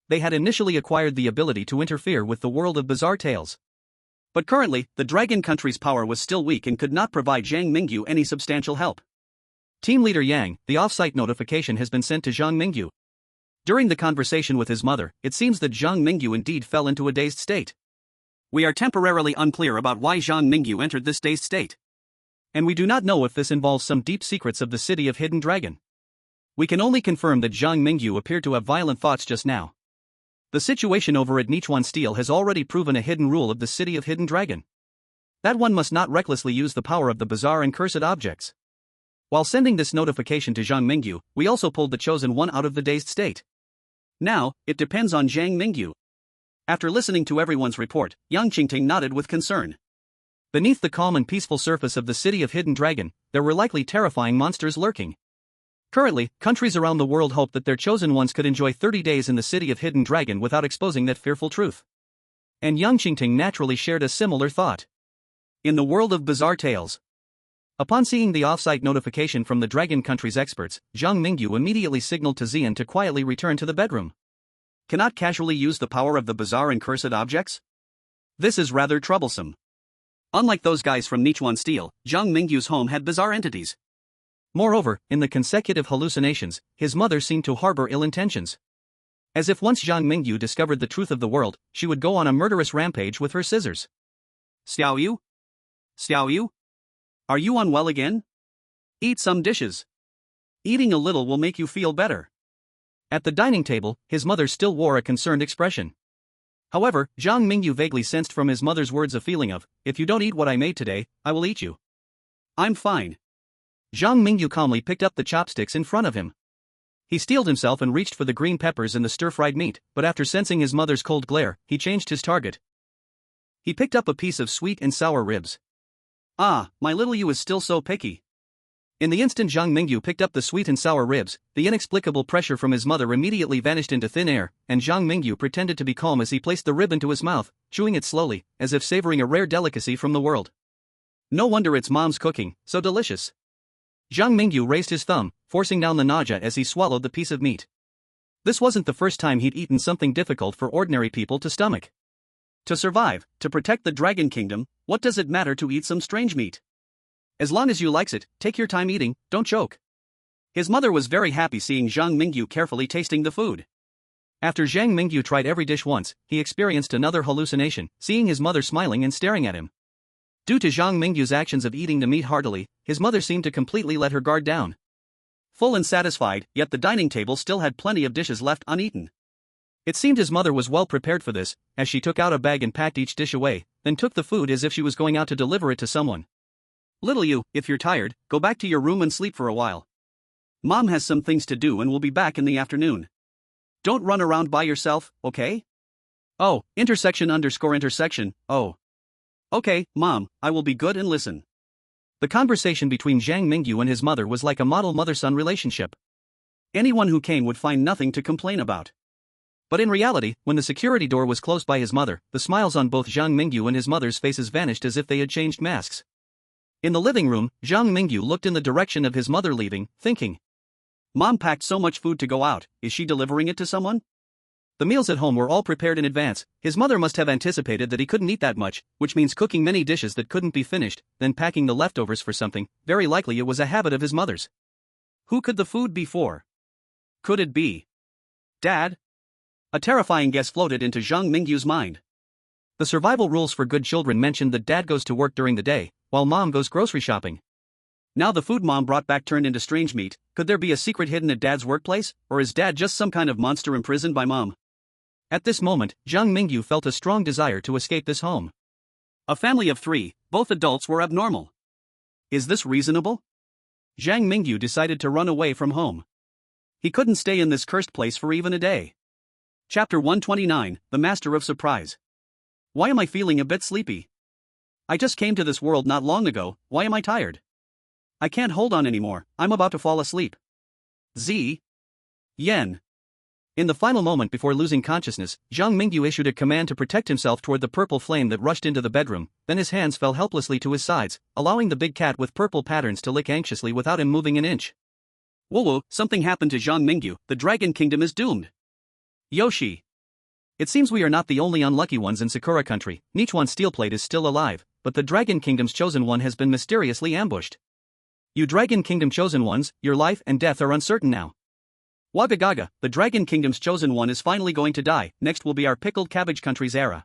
Speaker 1: they had initially acquired the ability to interfere with the world of bizarre tales. But currently, the Dragon Country's power was still weak and could not provide Zhang Mingyu any substantial help. Team Leader Yang, the off-site notification has been sent to Zhang Mingyu. During the conversation with his mother, it seems that Zhang Mingyu indeed fell into a dazed state. We are temporarily unclear about why Zhang Mingyu entered this dazed state. And we do not know if this involves some deep secrets of the city of Hidden Dragon. We can only confirm that Zhang Mingyu appeared to have violent thoughts just now. The situation over at Nichuan Steel has already proven a hidden rule of the city of Hidden Dragon. That one must not recklessly use the power of the bizarre and cursed objects. While sending this notification to Zhang Mingyu, we also pulled the chosen one out of the dazed state. Now, it depends on Zhang Mingyu. After listening to everyone's report, Yang Qingting nodded with concern. Beneath the calm and peaceful surface of the city of Hidden Dragon, there were likely terrifying monsters lurking. Currently, countries around the world hope that their chosen ones could enjoy 30 days in the city of Hidden Dragon without exposing that fearful truth. And Yang Qingting naturally shared a similar thought. In the world of bizarre tales, upon seeing the off-site notification from the Dragon Country's experts, Zhang Mingyu immediately signaled to Xian to quietly return to the bedroom. Cannot casually use the power of the bizarre and cursed objects? This is rather troublesome. Unlike those guys from Nichuan Steel, Zhang Mingyu's home had bizarre entities. Moreover, in the consecutive hallucinations, his mother seemed to harbor ill intentions. As if once Zhang Mingyu discovered the truth of the world, she would go on a murderous rampage with her scissors. Xiaoyu? Xiaoyu? Are you unwell again? Eat some dishes. Eating a little will make you feel better. At the dining table, his mother still wore a concerned expression. However, Zhang Mingyu vaguely sensed from his mother's words a feeling of, if you don't eat what I made today, I will eat you. I'm fine. Zhang Mingyu calmly picked up the chopsticks in front of him. He steeled himself and reached for the green peppers and the stir-fried meat, but after sensing his mother's cold glare, he changed his target. He picked up a piece of sweet and sour ribs. Ah, my little you is still so picky. In the instant Zhang Mingyu picked up the sweet and sour ribs, the inexplicable pressure from his mother immediately vanished into thin air, and Zhang Mingyu pretended to be calm as he placed the rib into his mouth, chewing it slowly, as if savoring a rare delicacy from the world. No wonder it's mom's cooking, so delicious. Zhang Mingyu raised his thumb, forcing down the nausea as he swallowed the piece of meat. This wasn't the first time he'd eaten something difficult for ordinary people to stomach. To survive, to protect the Dragon Kingdom, what does it matter to eat some strange meat? As long as you likes it, take your time eating, don't choke. His mother was very happy seeing Zhang Mingyu carefully tasting the food. After Zhang Mingyu tried every dish once, he experienced another hallucination, seeing his mother smiling and staring at him. Due to Zhang Mingyu's actions of eating the meat heartily, his mother seemed to completely let her guard down. Full and satisfied, yet the dining table still had plenty of dishes left uneaten. It seemed his mother was well prepared for this, as she took out a bag and packed each dish away, then took the food as if she was going out to deliver it to someone. Little you, if you're tired, go back to your room and sleep for a while. Mom has some things to do and will be back in the afternoon. Don't run around by yourself, okay? Oh, intersection_intersection, oh. Okay, Mom, I will be good and listen. The conversation between Zhang Mingyu and his mother was like a model mother-son relationship. Anyone who came would find nothing to complain about. But in reality, when the security door was closed by his mother, the smiles on both Zhang Mingyu and his mother's faces vanished as if they had changed masks. In the living room, Zhang Mingyu looked in the direction of his mother leaving, thinking. Mom packed so much food to go out, is she delivering it to someone? The meals at home were all prepared in advance. His mother must have anticipated that he couldn't eat that much, which means cooking many dishes that couldn't be finished, then packing the leftovers for something. Very likely it was a habit of his mother's. Who could the food be for? Could it be Dad? A terrifying guess floated into Zhang Mingyu's mind. The survival rules for good children mentioned that Dad goes to work during the day, while Mom goes grocery shopping. Now the food Mom brought back turned into strange meat. Could there be a secret hidden at Dad's workplace, or is Dad just some kind of monster imprisoned by Mom? At this moment, Zhang Mingyu felt a strong desire to escape this home. A family of 3, both adults, were abnormal. Is this reasonable? Zhang Mingyu decided to run away from home. He couldn't stay in this cursed place for even a day. Chapter 129, The Master of Surprise. Why am I feeling a bit sleepy? I just came to this world not long ago, why am I tired? I can't hold on anymore, I'm about to fall asleep. Z. Yen. In the final moment before losing consciousness, Zhang Mingyu issued a command to protect himself toward the purple flame that rushed into the bedroom, then his hands fell helplessly to his sides, allowing the big cat with purple patterns to lick anxiously without him moving an inch. Whoa, something happened to Zhang Mingyu, the Dragon Kingdom is doomed. Yoshi. It seems we are not the only unlucky ones in Sakura country. Nichuan Steelplate is still alive, but the Dragon Kingdom's chosen one has been mysteriously ambushed. You Dragon Kingdom chosen ones, your life and death are uncertain now. Wagagaga, the Dragon Kingdom's chosen one is finally going to die. Next will be our pickled cabbage country's era.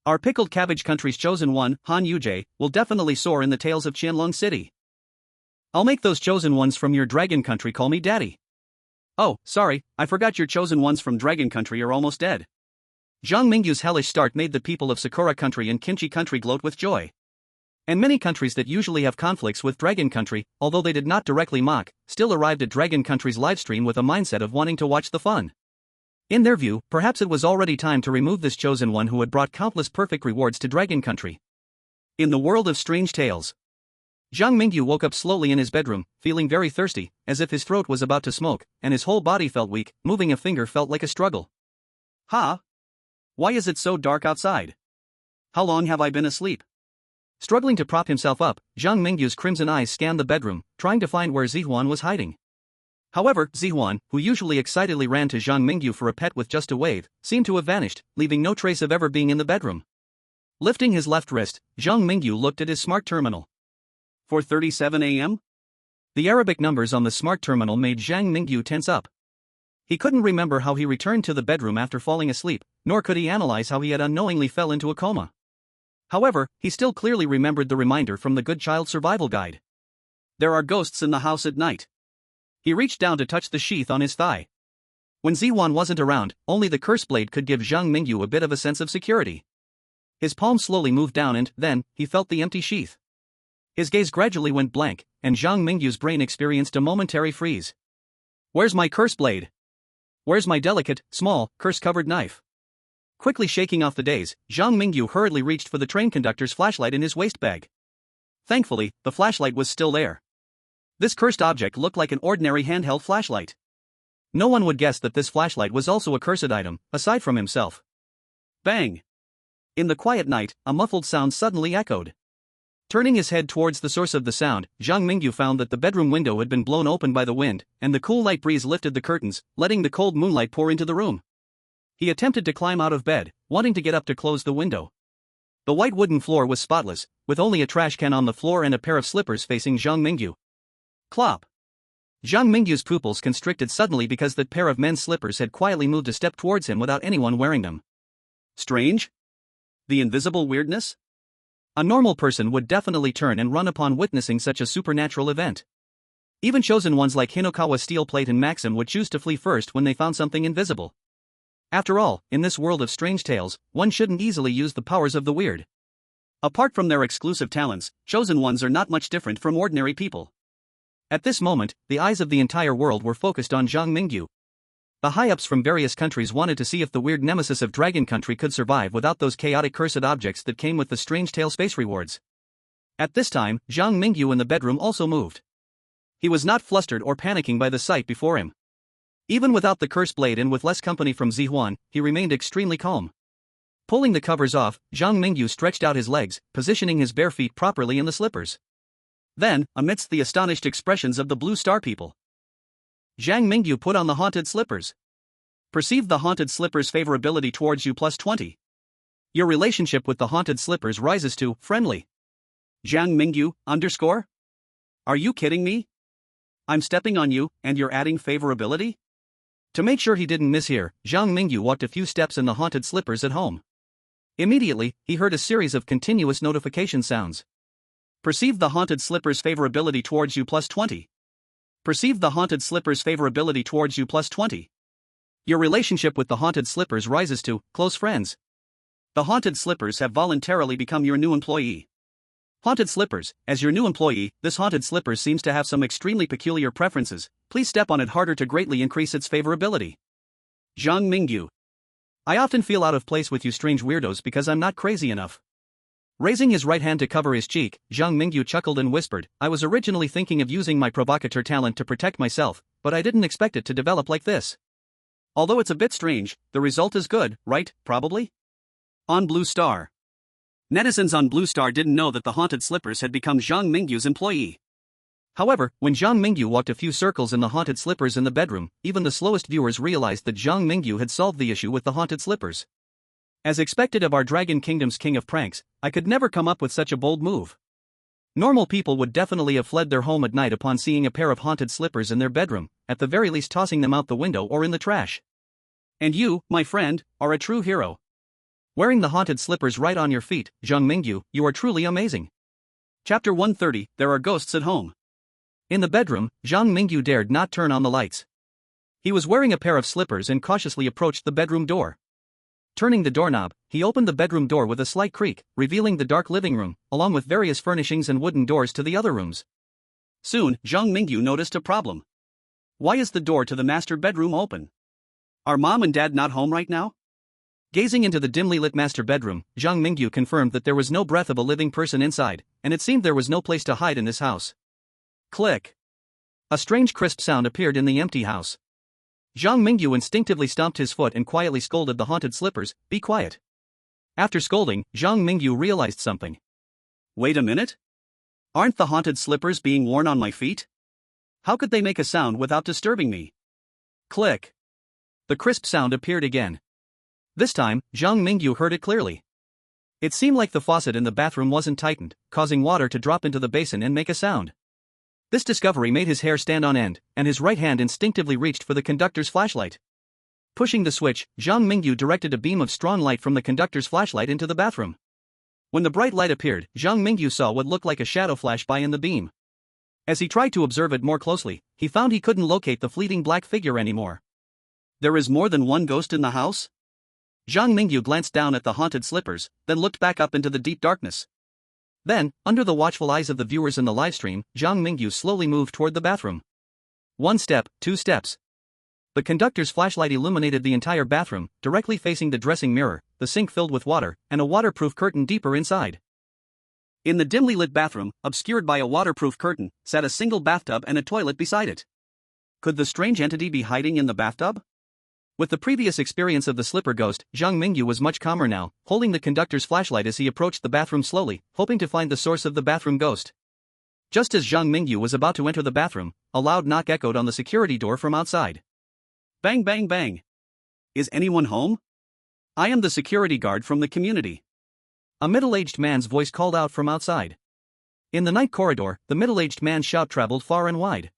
Speaker 1: Our pickled cabbage country's chosen one, Han Yujie, will definitely soar in the tales of Qianlong City. I'll make those chosen ones from your dragon country call me daddy. Oh, sorry, I forgot your chosen ones from dragon country are almost dead. Zhang Mingyu's hellish start made the people of Sakura country and Kimchi country gloat with joy. And many countries that usually have conflicts with Dragon Country, although they did not directly mock, still arrived at Dragon Country's livestream with a mindset of wanting to watch the fun. In their view, perhaps it was already time to remove this chosen one who had brought countless perfect rewards to Dragon Country. In the world of strange tales, Zhang Mingyu woke up slowly in his bedroom, feeling very thirsty, as if his throat was about to smoke, and his whole body felt weak. Moving a finger felt like a struggle. Why is it so dark outside? How long have I been asleep? Struggling to prop himself up, Zhang Mingyu's crimson eyes scanned the bedroom, trying to find where Zihuan was hiding. However, Zihuan, who usually excitedly ran to Zhang Mingyu for a pet with just a wave, seemed to have vanished, leaving no trace of ever being in the bedroom. Lifting his left wrist, Zhang Mingyu looked at his smart terminal. 4:37 a.m.? The Arabic numbers on the smart terminal made Zhang Mingyu tense up. He couldn't remember how he returned to the bedroom after falling asleep, nor could he analyze how he had unknowingly fell into a coma. However, he still clearly remembered the reminder from the Good Child Survival Guide. There are ghosts in the house at night. He reached down to touch the sheath on his thigh. When Zihuan wasn't around, only the curse blade could give Zhang Mingyu a bit of a sense of security. His palm slowly moved down and, then, he felt the empty sheath. His gaze gradually went blank, and Zhang Mingyu's brain experienced a momentary freeze. Where's my curse blade? Where's my delicate, small, curse-covered knife? Quickly shaking off the daze, Zhang Mingyu hurriedly reached for the train conductor's flashlight in his waist bag. Thankfully, the flashlight was still there. This cursed object looked like an ordinary handheld flashlight. No one would guess that this flashlight was also a cursed item, aside from himself. Bang! In the quiet night, a muffled sound suddenly echoed. Turning his head towards the source of the sound, Zhang Mingyu found that the bedroom window had been blown open by the wind, and the cool light breeze lifted the curtains, letting the cold moonlight pour into the room. He attempted to climb out of bed, wanting to get up to close the window. The white wooden floor was spotless, with only a trash can on the floor and a pair of slippers facing Zhang Mingyu. Clop! Zhang Mingyu's pupils constricted suddenly because that pair of men's slippers had quietly moved a step towards him without anyone wearing them. Strange? The invisible weirdness? A normal person would definitely turn and run upon witnessing such a supernatural event. Even chosen ones like Hinokawa Steelplate and Maxim would choose to flee first when they found something invisible. After all, in this world of strange tales, one shouldn't easily use the powers of the weird. Apart from their exclusive talents, chosen ones are not much different from ordinary people. At this moment, the eyes of the entire world were focused on Zhang Mingyu. The high-ups from various countries wanted to see if the weird nemesis of Dragon Country could survive without those chaotic cursed objects that came with the Strange Tale space rewards. At this time, Zhang Mingyu in the bedroom also moved. He was not flustered or panicking by the sight before him. Even without the curse blade and with less company from Zihuan, he remained extremely calm. Pulling the covers off, Zhang Mingyu stretched out his legs, positioning his bare feet properly in the slippers. Then, amidst the astonished expressions of the Blue Star people, Zhang Mingyu put on the haunted slippers. Perceive the haunted slippers' favorability towards you +20. Your relationship with the haunted slippers rises to friendly. Zhang Mingyu, _? Are you kidding me? I'm stepping on you, and you're adding favorability? To make sure he didn't mishear, Zhang Mingyu walked a few steps in the haunted slippers at home. Immediately, he heard a series of continuous notification sounds. Perceive the haunted slippers' favorability towards you +20. Perceive the haunted slippers' favorability towards you +20. Your relationship with the haunted slippers rises to close friends. The haunted slippers have voluntarily become your new employee. Haunted slippers, as your new employee, this haunted slippers seems to have some extremely peculiar preferences. Please step on it harder to greatly increase its favorability. Zhang Mingyu. I often feel out of place with you strange weirdos because I'm not crazy enough. Raising his right hand to cover his cheek, Zhang Mingyu chuckled and whispered, I was originally thinking of using my provocateur talent to protect myself, but I didn't expect it to develop like this. Although it's a bit strange, the result is good, right, probably? On Blue Star. Netizens on Blue Star didn't know that the haunted slippers had become Zhang Mingyu's employee. However, when Zhang Mingyu walked a few circles in the haunted slippers in the bedroom, even the slowest viewers realized that Zhang Mingyu had solved the issue with the haunted slippers. As expected of our Dragon Kingdom's king of pranks, I could never come up with such a bold move. Normal people would definitely have fled their home at night upon seeing a pair of haunted slippers in their bedroom, at the very least tossing them out the window or in the trash. And you, my friend, are a true hero. Wearing the haunted slippers right on your feet, Zhang Mingyu, you are truly amazing. Chapter 130, There Are Ghosts at Home. In the bedroom, Zhang Mingyu dared not turn on the lights. He was wearing a pair of slippers and cautiously approached the bedroom door. Turning the doorknob, he opened the bedroom door with a slight creak, revealing the dark living room, along with various furnishings and wooden doors to the other rooms. Soon, Zhang Mingyu noticed a problem. Why is the door to the master bedroom open? Are mom and dad not home right now? Gazing into the dimly lit master bedroom, Zhang Mingyu confirmed that there was no breath of a living person inside, and it seemed there was no place to hide in this house. Click. A strange crisp sound appeared in the empty house. Zhang Mingyu instinctively stomped his foot and quietly scolded the haunted slippers, be quiet. After scolding, Zhang Mingyu realized something. Wait a minute? Aren't the haunted slippers being worn on my feet? How could they make a sound without disturbing me? Click. The crisp sound appeared again. This time, Zhang Mingyu heard it clearly. It seemed like the faucet in the bathroom wasn't tightened, causing water to drop into the basin and make a sound. This discovery made his hair stand on end, and his right hand instinctively reached for the conductor's flashlight. Pushing the switch, Zhang Mingyu directed a beam of strong light from the conductor's flashlight into the bathroom. When the bright light appeared, Zhang Mingyu saw what looked like a shadow flash by in the beam. As he tried to observe it more closely, he found he couldn't locate the fleeting black figure anymore. There is more than one ghost in the house? Zhang Mingyu glanced down at the haunted slippers, then looked back up into the deep darkness. Then, under the watchful eyes of the viewers in the livestream, Zhang Mingyu slowly moved toward the bathroom. 1 step, 2 steps. The conductor's flashlight illuminated the entire bathroom, directly facing the dressing mirror, the sink filled with water, and a waterproof curtain deeper inside. In the dimly lit bathroom, obscured by a waterproof curtain, sat a single bathtub and a toilet beside it. Could the strange entity be hiding in the bathtub? With the previous experience of the slipper ghost, Zhang Mingyu was much calmer now, holding the conductor's flashlight as he approached the bathroom slowly, hoping to find the source of the bathroom ghost. Just as Zhang Mingyu was about to enter the bathroom, a loud knock echoed on the security door from outside. Bang bang bang. Is anyone home? I am the security guard from the community. A middle-aged man's voice called out from outside. In the night corridor, the middle-aged man's shout traveled far and wide.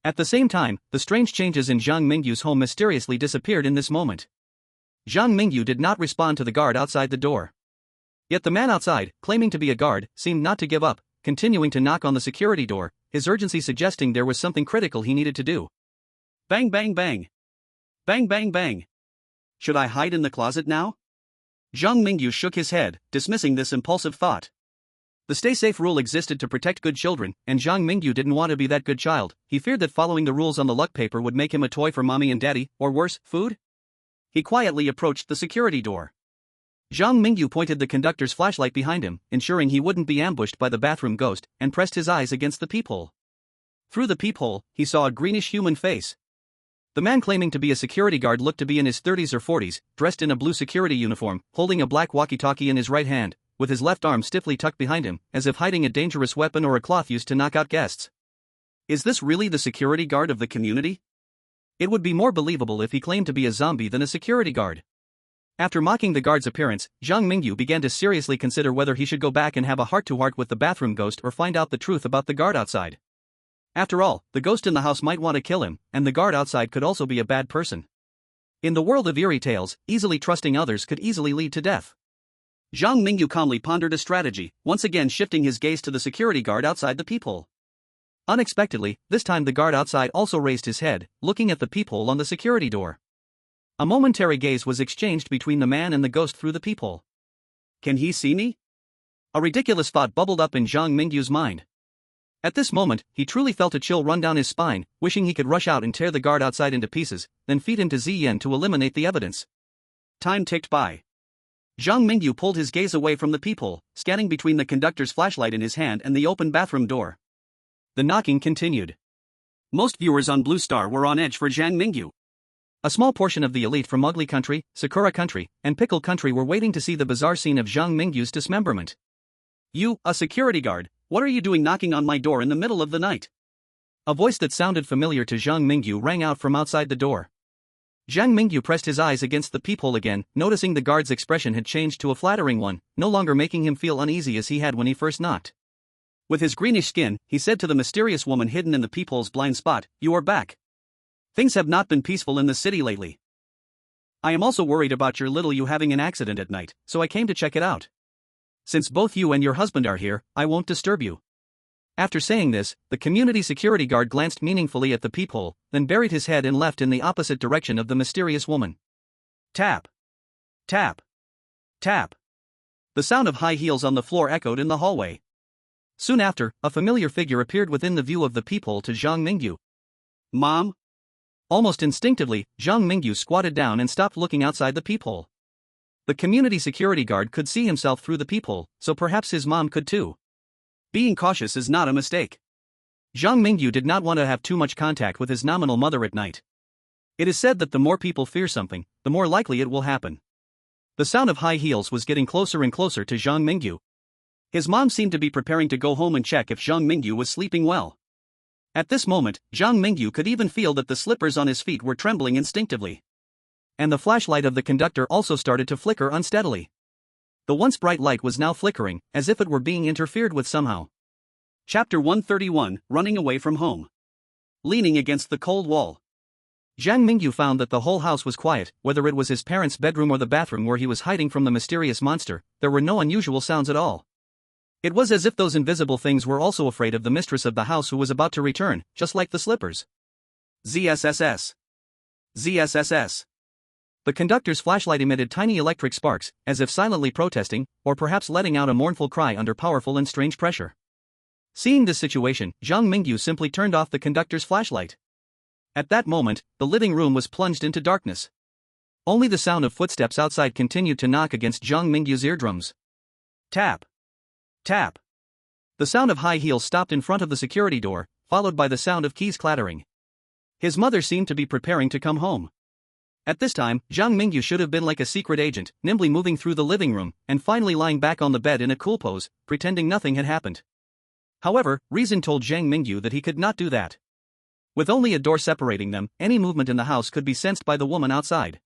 Speaker 1: At the same time, the strange changes in Zhang Mingyu's home mysteriously disappeared in this moment. Zhang Mingyu did not respond to the guard outside the door. Yet the man outside, claiming to be a guard, seemed not to give up, continuing to knock on the security door, his urgency suggesting there was something critical he needed to do. Bang bang bang. Bang bang bang. Should I hide in the closet now? Zhang Mingyu shook his head, dismissing this impulsive thought. The stay safe rule existed to protect good children, and Zhang Mingyu didn't want to be that good child. He feared that following the rules on the luck paper would make him a toy for mommy and daddy, or worse, food. He quietly approached the security door. Zhang Mingyu pointed the conductor's flashlight behind him, ensuring he wouldn't be ambushed by the bathroom ghost, and pressed his eyes against the peephole. Through the peephole, he saw a greenish human face. The man claiming to be a security guard looked to be in his 30s or 40s, dressed in a blue security uniform, holding a black walkie-talkie in his right hand, with his left arm stiffly tucked behind him, as if hiding a dangerous weapon or a cloth used to knock out guests. Is this really the security guard of the community? It would be more believable if he claimed to be a zombie than a security guard. After mocking the guard's appearance, Zhang Mingyu began to seriously consider whether he should go back and have a heart-to-heart with the bathroom ghost or find out the truth about the guard outside. After all, the ghost in the house might want to kill him, and the guard outside could also be a bad person. In the world of eerie tales, easily trusting others could easily lead to death. Zhang Mingyu calmly pondered a strategy, once again shifting his gaze to the security guard outside the peephole. Unexpectedly, this time the guard outside also raised his head, looking at the peephole on the security door. A momentary gaze was exchanged between the man and the ghost through the peephole. Can he see me? A ridiculous thought bubbled up in Zhang Mingyu's mind. At this moment, he truly felt a chill run down his spine, wishing he could rush out and tear the guard outside into pieces, then feed him to Ziyan to eliminate the evidence. Time ticked by. Zhang Mingyu pulled his gaze away from the peephole, scanning between the conductor's flashlight in his hand and the open bathroom door. The knocking continued. Most viewers on Blue Star were on edge for Zhang Mingyu. A small portion of the elite from Ugly Country, Sakura Country, and Pickle Country were waiting to see the bizarre scene of Zhang Mingyu's dismemberment. You, a security guard, what are you doing knocking on my door in the middle of the night? A voice that sounded familiar to Zhang Mingyu rang out from outside the door. Zhang Mingyu pressed his eyes against the peephole again, noticing the guard's expression had changed to a flattering one, no longer making him feel uneasy as he had when he first knocked. With his greenish skin, he said to the mysterious woman hidden in the peephole's blind spot, "You are back. Things have not been peaceful in the city lately. I am also worried about your little you having an accident at night, so I came to check it out. Since both you and your husband are here, I won't disturb you." After saying this, the community security guard glanced meaningfully at the peephole, then buried his head and left in the opposite direction of the mysterious woman. Tap. Tap. Tap. The sound of high heels on the floor echoed in the hallway. Soon after, a familiar figure appeared within the view of the peephole to Zhang Mingyu. Mom? Almost instinctively, Zhang Mingyu squatted down and stopped looking outside the peephole. The community security guard could see himself through the peephole, so perhaps his mom could too. Being cautious is not a mistake. Zhang Mingyu did not want to have too much contact with his nominal mother at night. It is said that the more people fear something, the more likely it will happen. The sound of high heels was getting closer and closer to Zhang Mingyu. His mom seemed to be preparing to go home and check if Zhang Mingyu was sleeping well. At this moment, Zhang Mingyu could even feel that the slippers on his feet were trembling instinctively. And the flashlight of the conductor also started to flicker unsteadily. The once bright light was now flickering, as if it were being interfered with somehow. Chapter 131, Running Away from Home. Leaning against the cold wall. Zhang Mingyu found that the whole house was quiet, whether it was his parents' bedroom or the bathroom where he was hiding from the mysterious monster, there were no unusual sounds at all. It was as if those invisible things were also afraid of the mistress of the house who was about to return, just like the slippers. ZSSS. ZSSS. The conductor's flashlight emitted tiny electric sparks, as if silently protesting, or perhaps letting out a mournful cry under powerful and strange pressure. Seeing this situation, Zhang Mingyu simply turned off the conductor's flashlight. At that moment, the living room was plunged into darkness. Only the sound of footsteps outside continued to knock against Zhang Mingyu's eardrums. Tap. Tap. The sound of high heels stopped in front of the security door, followed by the sound of keys clattering. His mother seemed to be preparing to come home. At this time, Zhang Mingyu should have been like a secret agent, nimbly moving through the living room, and finally lying back on the bed in a cool pose, pretending nothing had happened. However, reason told Zhang Mingyu that he could not do that. With only a door separating them, any movement in the house could be sensed by the woman outside.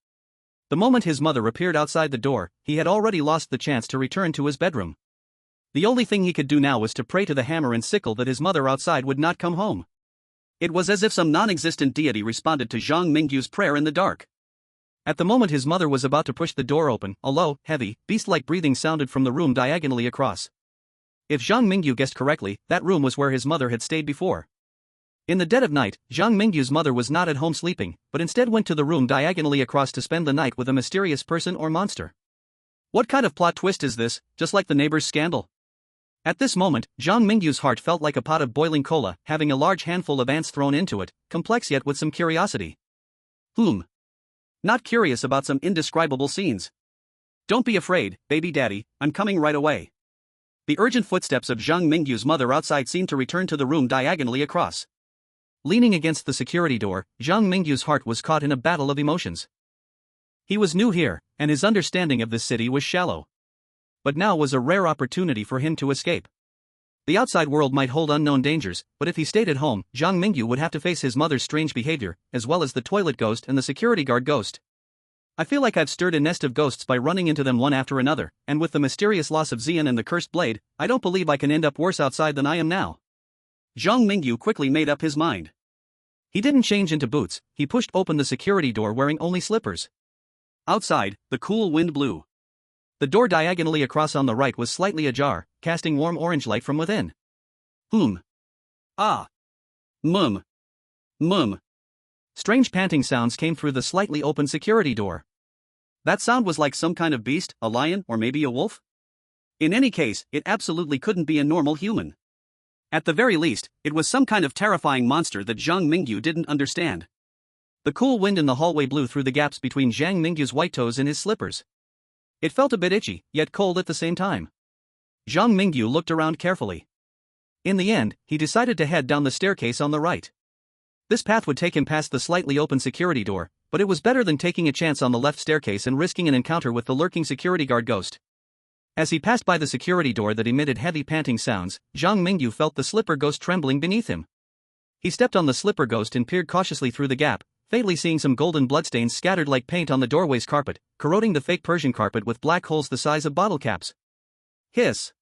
Speaker 1: The moment his mother appeared outside the door, he had already lost the chance to return to his bedroom. The only thing he could do now was to pray to the hammer and sickle that his mother outside would not come home. It was as if some non-existent deity responded to Zhang Mingyu's prayer in the dark. At the moment his mother was about to push the door open, a low, heavy, beast-like breathing sounded from the room diagonally across. If Zhang Mingyu guessed correctly, that room was where his mother had stayed before. In the dead of night, Zhang Mingyu's mother was not at home sleeping, but instead went to the room diagonally across to spend the night with a mysterious person or monster. What kind of plot twist is this, just like the neighbor's scandal? At this moment, Zhang Mingyu's heart felt like a pot of boiling cola, having a large handful of ants thrown into it, complex yet with some curiosity. Not curious about some indescribable scenes. Don't be afraid, baby daddy, I'm coming right away. The urgent footsteps of Zhang Mingyu's mother outside seemed to return to the room diagonally across. Leaning against the security door, Zhang Mingyu's heart was caught in a battle of emotions. He was new here, and his understanding of this city was shallow. But now was a rare opportunity for him to escape. The outside world might hold unknown dangers, but if he stayed at home, Zhang Mingyu would have to face his mother's strange behavior, as well as the toilet ghost and the security guard ghost. I feel like I've stirred a nest of ghosts by running into them one after another, and with the mysterious loss of Xian and the cursed blade, I don't believe I can end up worse outside than I am now. Zhang Mingyu quickly made up his mind. He didn't change into boots, he pushed open the security door wearing only slippers. Outside, the cool wind blew. The door diagonally across on the right was slightly ajar, casting warm orange light from within. Ah. Mum. Strange panting sounds came through the slightly open security door. That sound was like some kind of beast, a lion or maybe a wolf? In any case, it absolutely couldn't be a normal human. At the very least, it was some kind of terrifying monster that Zhang Mingyu didn't understand. The cool wind in the hallway blew through the gaps between Zhang Mingyu's white toes and his slippers. It felt a bit itchy, yet cold at the same time. Zhang Mingyu looked around carefully. In the end, he decided to head down the staircase on the right. This path would take him past the slightly open security door, but it was better than taking a chance on the left staircase and risking an encounter with the lurking security guard ghost. As he passed by the security door that emitted heavy panting sounds, Zhang Mingyu felt the slipper ghost trembling beneath him. He stepped on the slipper ghost and peered cautiously through the gap, fatally seeing some golden bloodstains scattered like paint on the doorway's carpet, corroding the fake Persian carpet with black holes the size of bottle caps. Hiss!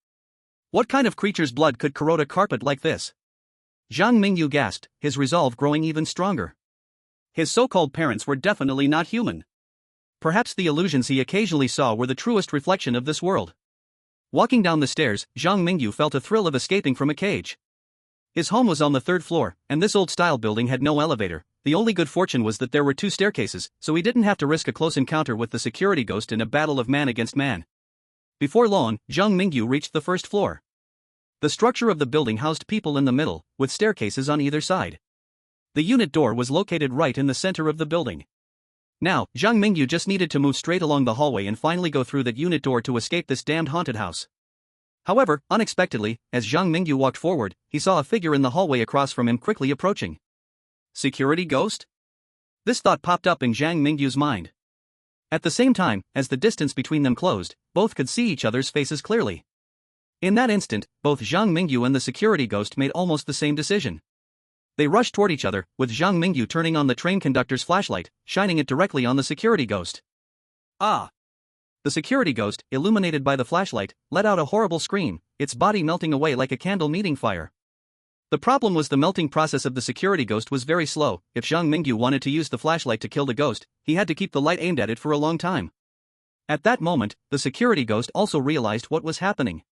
Speaker 1: What kind of creature's blood could corrode a carpet like this? Zhang Mingyu gasped, his resolve growing even stronger. His so-called parents were definitely not human. Perhaps the illusions he occasionally saw were the truest reflection of this world. Walking down the stairs, Zhang Mingyu felt a thrill of escaping from a cage. His home was on the 3rd floor, and this old-style building had no elevator. The only good fortune was that there were 2 staircases, so he didn't have to risk a close encounter with the security ghost in a battle of man against man. Before long, Zhang Mingyu reached the 1st floor. The structure of the building housed people in the middle, with staircases on either side. The unit door was located right in the center of the building. Now, Zhang Mingyu just needed to move straight along the hallway and finally go through that unit door to escape this damned haunted house. However, unexpectedly, as Zhang Mingyu walked forward, he saw a figure in the hallway across from him quickly approaching. Security ghost? This thought popped up in Zhang Mingyu's mind. At the same time, as the distance between them closed, both could see each other's faces clearly. In that instant, both Zhang Mingyu and the security ghost made almost the same decision. They rushed toward each other, with Zhang Mingyu turning on the train conductor's flashlight, shining it directly on the security ghost. Ah! The security ghost, illuminated by the flashlight, let out a horrible scream, its body melting away like a candle meeting fire. The problem was the melting process of the security ghost was very slow. If Zhang Mingyu wanted to use the flashlight to kill the ghost, he had to keep the light aimed at it for a long time. At that moment, the security ghost also realized what was happening.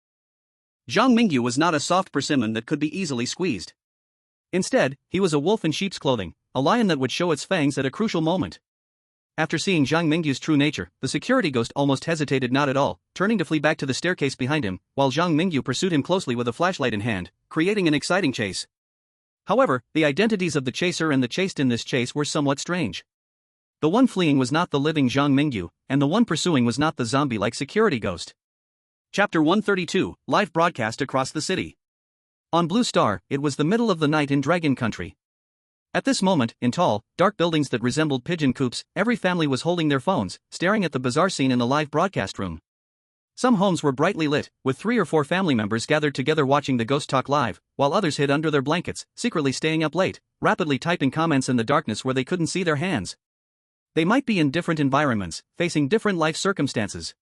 Speaker 1: Zhang Mingyu was not a soft persimmon that could be easily squeezed. Instead, he was a wolf in sheep's clothing, a lion that would show its fangs at a crucial moment. After seeing Zhang Mingyu's true nature, the security ghost almost hesitated not at all, turning to flee back to the staircase behind him, while Zhang Mingyu pursued him closely with a flashlight in hand, creating an exciting chase. However, the identities of the chaser and the chased in this chase were somewhat strange. The one fleeing was not the living Zhang Mingyu, and the one pursuing was not the zombie-like security ghost. Chapter 132, Live Broadcast Across the City. On Blue Star, it was the middle of the night in Dragon Country. At this moment, in tall, dark buildings that resembled pigeon coops, every family was holding their phones, staring at the bizarre scene in the live broadcast room. Some homes were brightly lit, with 3 or 4 family members gathered together watching the ghost talk live, while others hid under their blankets, secretly staying up late, rapidly typing comments in the darkness where they couldn't see their hands. They might be in different environments, facing different life circumstances.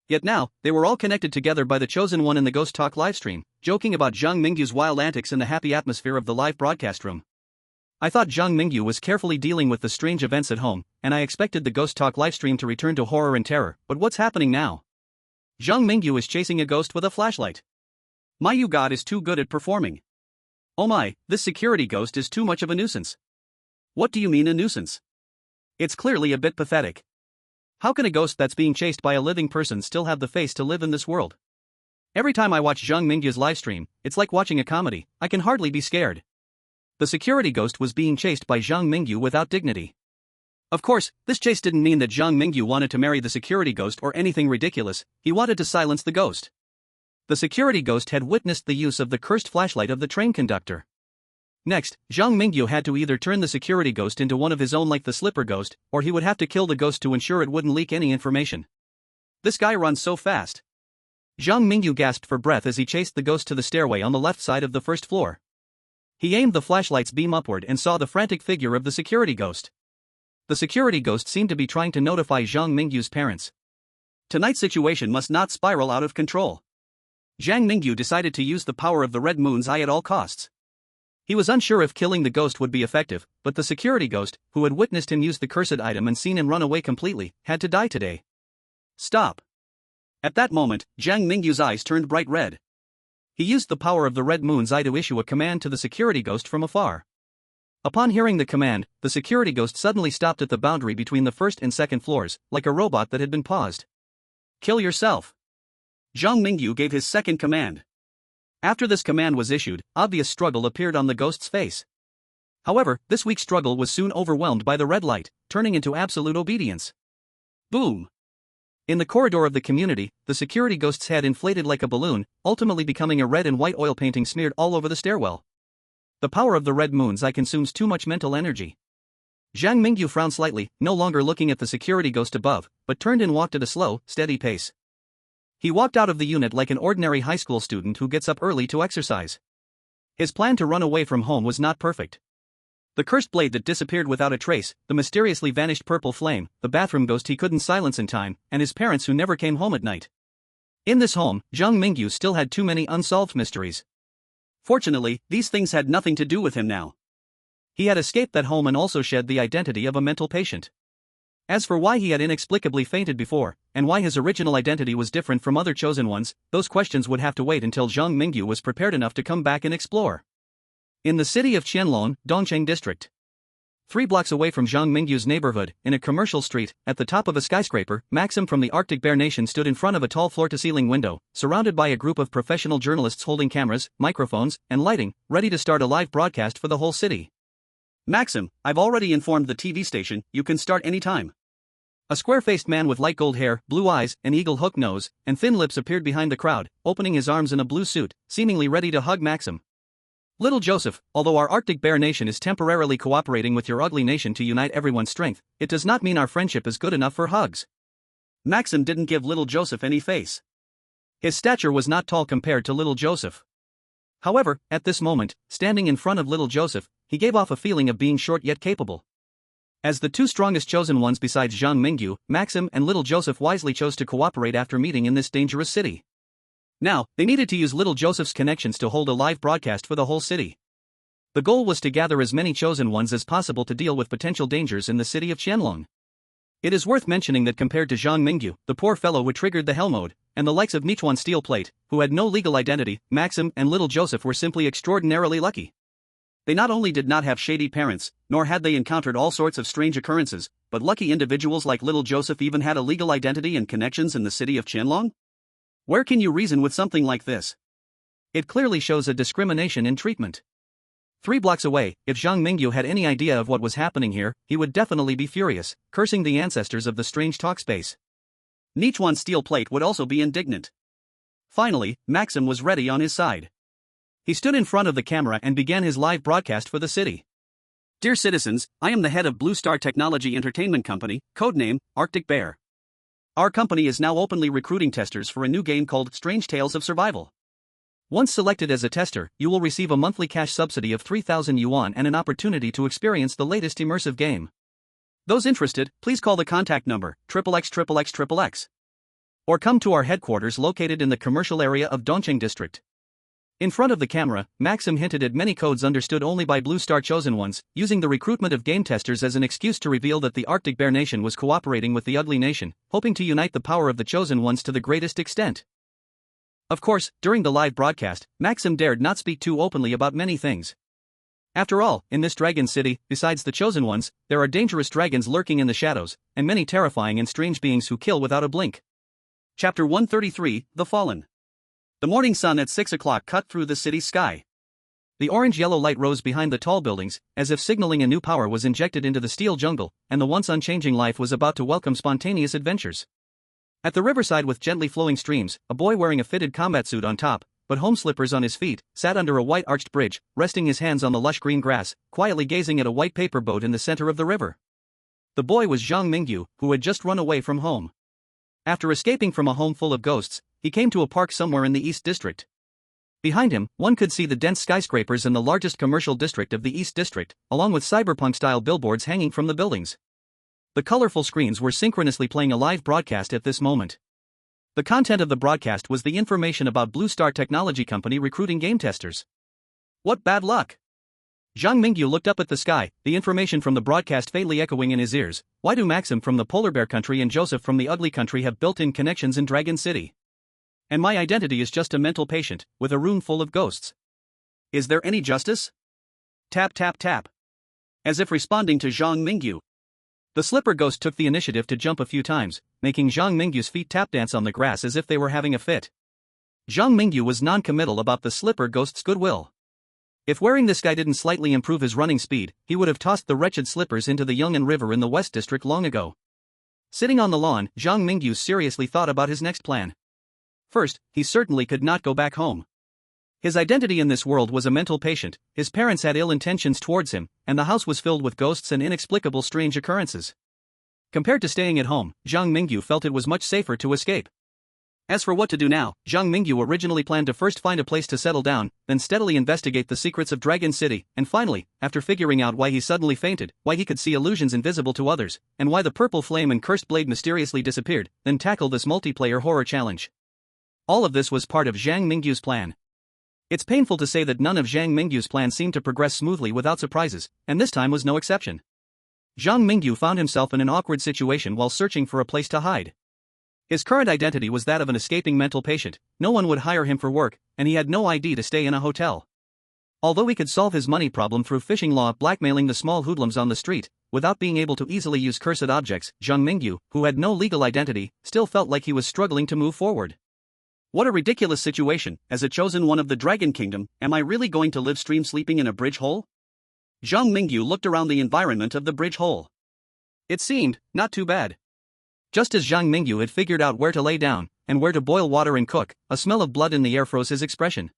Speaker 1: Yet now, they were all connected together by the chosen one in the ghost talk livestream, joking about Zhang Mingyu's wild antics in the happy atmosphere of the live broadcast room. I thought Zhang Mingyu was carefully dealing with the strange events at home, and I expected the ghost talk livestream to return to horror and terror, but what's happening now? Zhang Mingyu is chasing a ghost with a flashlight. My god is too good at performing. Oh my, this security ghost is too much of a nuisance. What do you mean a nuisance? It's clearly a bit pathetic. How can a ghost that's being chased by a living person still have the face to live in this world? Every time I watch Zhang Mingyu's livestream, it's like watching a comedy. I can hardly be scared. The security ghost was being chased by Zhang Mingyu without dignity. Of course, this chase didn't mean that Zhang Mingyu wanted to marry the security ghost or anything ridiculous. He wanted to silence the ghost. The security ghost had witnessed the use of the cursed flashlight of the train conductor. Next, Zhang Mingyu had to either turn the security ghost into one of his own like the slipper ghost, or he would have to kill the ghost to ensure it wouldn't leak any information. This guy runs so fast. Zhang Mingyu gasped for breath as he chased the ghost to the stairway on the left side of the first floor. He aimed the flashlight's beam upward and saw the frantic figure of the security ghost. The security ghost seemed to be trying to notify Zhang Mingyu's parents. Tonight's situation must not spiral out of control. Zhang Mingyu decided to use the power of the red moon's eye at all costs. He was unsure if killing the ghost would be effective, but the security ghost, who had witnessed him use the cursed item and seen him run away completely, had to die today. Stop. At that moment, Zhang Mingyu's eyes turned bright red. He used the power of the red moon's eye to issue a command to the security ghost from afar. Upon hearing the command, the security ghost suddenly stopped at the boundary between the first and second floors, like a robot that had been paused. Kill yourself. Zhang Mingyu gave his second command. After this command was issued, obvious struggle appeared on the ghost's face. However, this weak struggle was soon overwhelmed by the red light, turning into absolute obedience. Boom! In the corridor of the community, the security ghost's head inflated like a balloon, ultimately becoming a red and white oil painting smeared all over the stairwell. The power of the red moon's eye consumes too much mental energy. Zhang Mingyu frowned slightly, no longer looking at the security ghost above, but turned and walked at a slow, steady pace. He walked out of the unit like an ordinary high school student who gets up early to exercise. His plan to run away from home was not perfect. The cursed blade that disappeared without a trace, the mysteriously vanished purple flame, the bathroom ghost he couldn't silence in time, and his parents who never came home at night. In this home, Zhang Mingyu still had too many unsolved mysteries. Fortunately, these things had nothing to do with him now. He had escaped that home and also shed the identity of a mental patient. As for why he had inexplicably fainted before, and why his original identity was different from other chosen ones, those questions would have to wait until Zhang Mingyu was prepared enough to come back and explore. In the city of Qianlong, Dongcheng district. 3 blocks away from Zhang Mingyu's neighborhood, in a commercial street, at the top of a skyscraper, Maxim from the Arctic Bear Nation stood in front of a tall floor-to-ceiling window, surrounded by a group of professional journalists holding cameras, microphones, and lighting, ready to start a live broadcast for the whole city. Maxim, I've already informed the TV station, you can start anytime. A square-faced man with light gold hair, blue eyes, an eagle-hook nose, and thin lips appeared behind the crowd, opening his arms in a blue suit, seemingly ready to hug Maxim. Little Joseph, although our Arctic Bear Nation is temporarily cooperating with your ugly nation to unite everyone's strength, it does not mean our friendship is good enough for hugs. Maxim didn't give Little Joseph any face. His stature was not tall compared to Little Joseph. However, at this moment, standing in front of Little Joseph, he gave off a feeling of being short yet capable. As the 2 strongest chosen ones besides Zhang Mingyu, Maxim and Little Joseph wisely chose to cooperate after meeting in this dangerous city. Now, they needed to use Little Joseph's connections to hold a live broadcast for the whole city. The goal was to gather as many chosen ones as possible to deal with potential dangers in the city of Qianlong. It is worth mentioning that compared to Zhang Mingyu, the poor fellow who triggered the hell mode, and the likes of Nichuan Steel Plate, who had no legal identity, Maxim and Little Joseph were simply extraordinarily lucky. They not only did not have shady parents, nor had they encountered all sorts of strange occurrences, but lucky individuals like Little Joseph even had a legal identity and connections in the city of Qianlong? Where can you reason with something like this? It clearly shows a discrimination in treatment. 3 blocks away, if Zhang Mingyu had any idea of what was happening here, he would definitely be furious, cursing the ancestors of the strange talk space. Nichuan Steel Plate would also be indignant. Finally, Maxim was ready on his side. He stood in front of the camera and began his live broadcast for the city. Dear citizens, I am the head of Blue Star Technology Entertainment Company, codename Arctic Bear. Our company is now openly recruiting testers for a new game called Strange Tales of Survival. Once selected as a tester, you will receive a monthly cash subsidy of 3,000 yuan and an opportunity to experience the latest immersive game. Those interested, please call the contact number, XXXXXXX. Or come to our headquarters located in the commercial area of Dongcheng District. In front of the camera, Maxim hinted at many codes understood only by Blue Star chosen ones, using the recruitment of game testers as an excuse to reveal that the Arctic Bear Nation was cooperating with the Ugly Nation, hoping to unite the power of the chosen ones to the greatest extent. Of course, during the live broadcast, Maxim dared not speak too openly about many things. After all, in this dragon city, besides the chosen ones, there are dangerous dragons lurking in the shadows, and many terrifying and strange beings who kill without a blink. Chapter 133, The Fallen. The morning sun at 6 o'clock cut through the city's sky. The orange-yellow light rose behind the tall buildings, as if signaling a new power was injected into the steel jungle, and the once unchanging life was about to welcome spontaneous adventures. At the riverside with gently flowing streams, a boy wearing a fitted combat suit on top, but home slippers on his feet, sat under a white arched bridge, resting his hands on the lush green grass, quietly gazing at a white paper boat in the center of the river. The boy was Zhang Mingyu, who had just run away from home. After escaping from a home full of ghosts, he came to a park somewhere in the East District. Behind him, one could see the dense skyscrapers in the largest commercial district of the East District, along with cyberpunk-style billboards hanging from the buildings. The colorful screens were synchronously playing a live broadcast at this moment. The content of the broadcast was the information about Blue Star Technology Company recruiting game testers. What bad luck! Zhang Mingyu looked up at the sky, the information from the broadcast faintly echoing in his ears. Why do Maxim from the Polar Bear Country and Joseph from the Ugly Country have built-in connections in Dragon City? And my identity is just a mental patient, with a room full of ghosts. Is there any justice? Tap tap tap. As if responding to Zhang Mingyu. The slipper ghost took the initiative to jump a few times, making Zhang Mingyu's feet tap dance on the grass as if they were having a fit. Zhang Mingyu was non-committal about the slipper ghost's goodwill. If wearing this guy didn't slightly improve his running speed, he would have tossed the wretched slippers into the Yong'an River in the West District long ago. Sitting on the lawn, Zhang Mingyu seriously thought about his next plan. First, he certainly could not go back home. His identity in this world was a mental patient, his parents had ill intentions towards him, and the house was filled with ghosts and inexplicable strange occurrences. Compared to staying at home, Zhang Mingyu felt it was much safer to escape. As for what to do now, Zhang Mingyu originally planned to first find a place to settle down, then steadily investigate the secrets of Dragon City, and finally, after figuring out why he suddenly fainted, why he could see illusions invisible to others, and why the purple flame and cursed blade mysteriously disappeared, then tackle this multiplayer horror challenge. All of this was part of Zhang Mingyu's plan. It's painful to say that none of Zhang Mingyu's plans seemed to progress smoothly without surprises, and this time was no exception. Zhang Mingyu found himself in an awkward situation while searching for a place to hide. His current identity was that of an escaping mental patient, no one would hire him for work, and he had no ID to stay in a hotel. Although he could solve his money problem through fishing law blackmailing the small hoodlums on the street, without being able to easily use cursed objects, Zhang Mingyu, who had no legal identity, still felt like he was struggling to move forward. What a ridiculous situation, as a chosen one of the Dragon Kingdom, am I really going to live stream sleeping in a bridge hole? Zhang Mingyu looked around the environment of the bridge hole. It seemed, not too bad. Just as Zhang Mingyu had figured out where to lay down, and where to boil water and cook, a smell of blood in the air froze his expression.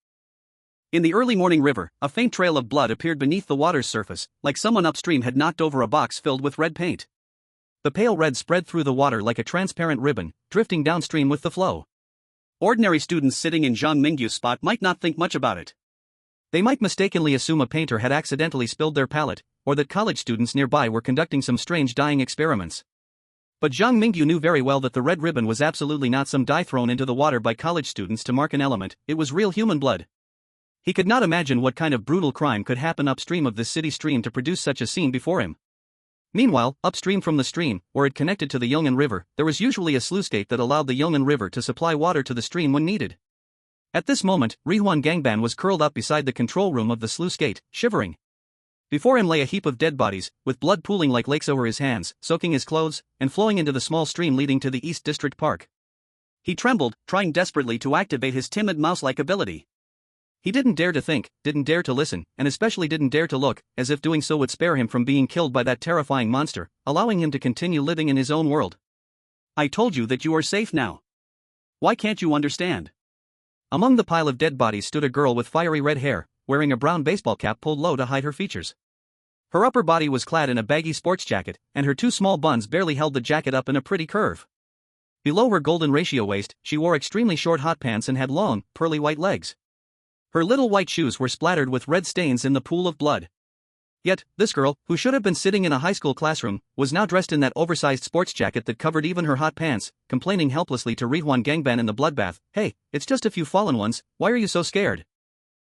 Speaker 1: In the early morning river, a faint trail of blood appeared beneath the water's surface, like someone upstream had knocked over a box filled with red paint. The pale red spread through the water like a transparent ribbon, drifting downstream with the flow. Ordinary students sitting in Zhang Mingyu's spot might not think much about it. They might mistakenly assume a painter had accidentally spilled their palette, or that college students nearby were conducting some strange dyeing experiments. But Zhang Mingyu knew very well that the red ribbon was absolutely not some dye thrown into the water by college students to mark an element, it was real human blood. He could not imagine what kind of brutal crime could happen upstream of this city stream to produce such a scene before him. Meanwhile, upstream from the stream, where it connected to the Yong'an River, there was usually a sluice gate that allowed the Yong'an River to supply water to the stream when needed. At this moment, Rihuan Gangban was curled up beside the control room of the sluice gate, shivering. Before him lay a heap of dead bodies, with blood pooling like lakes over his hands, soaking his clothes, and flowing into the small stream leading to the East District Park. He trembled, trying desperately to activate his timid mouse-like ability. He didn't dare to think, didn't dare to listen, and especially didn't dare to look, as if doing so would spare him from being killed by that terrifying monster, allowing him to continue living in his own world. I told you that you are safe now. Why can't you understand? Among the pile of dead bodies stood a girl with fiery red hair, wearing a brown baseball cap pulled low to hide her features. Her upper body was clad in a baggy sports jacket, and her two small buns barely held the jacket up in a pretty curve. Below her golden ratio waist, she wore extremely short hot pants and had long, pearly white legs. Her little white shoes were splattered with red stains in the pool of blood. Yet, this girl, who should have been sitting in a high school classroom, was now dressed in that oversized sports jacket that covered even her hot pants, complaining helplessly to Rihuan Gangban in the bloodbath, "Hey, it's just a few fallen ones, why are you so scared?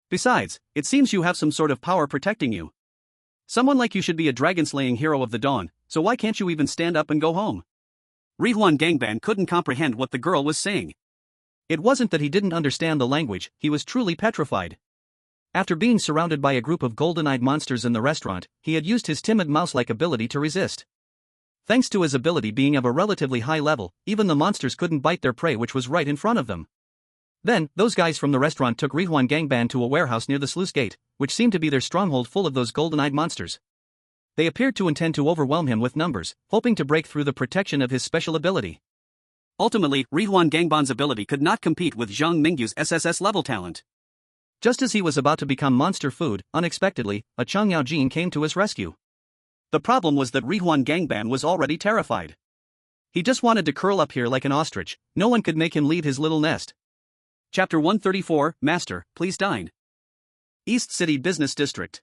Speaker 1: Besides, it seems you have some sort of power protecting you. Someone like you should be a dragon-slaying hero of the dawn, so why can't you even stand up and go home?" Rihuan Gangban couldn't comprehend what the girl was saying. It wasn't that he didn't understand the language, he was truly petrified. After being surrounded by a group of golden-eyed monsters in the restaurant, he had used his timid mouse-like ability to resist. Thanks to his ability being of a relatively high level, even the monsters couldn't bite their prey, which was right in front of them. Then, those guys from the restaurant took Rihuan Gangban to a warehouse near the sluice gate, which seemed to be their stronghold full of those golden-eyed monsters. They appeared to intend to overwhelm him with numbers, hoping to break through the protection of his special ability. Ultimately, Rihuan Gangban's ability could not compete with Zhang Mingyu's SSS-level talent. Just as he was about to become monster food, unexpectedly, a Chang Yaojin came to his rescue. The problem was that Rihuan Gangban was already terrified. He just wanted to curl up here like an ostrich. No one could make him leave his little nest. Chapter 134, Master, please dine. East City Business District.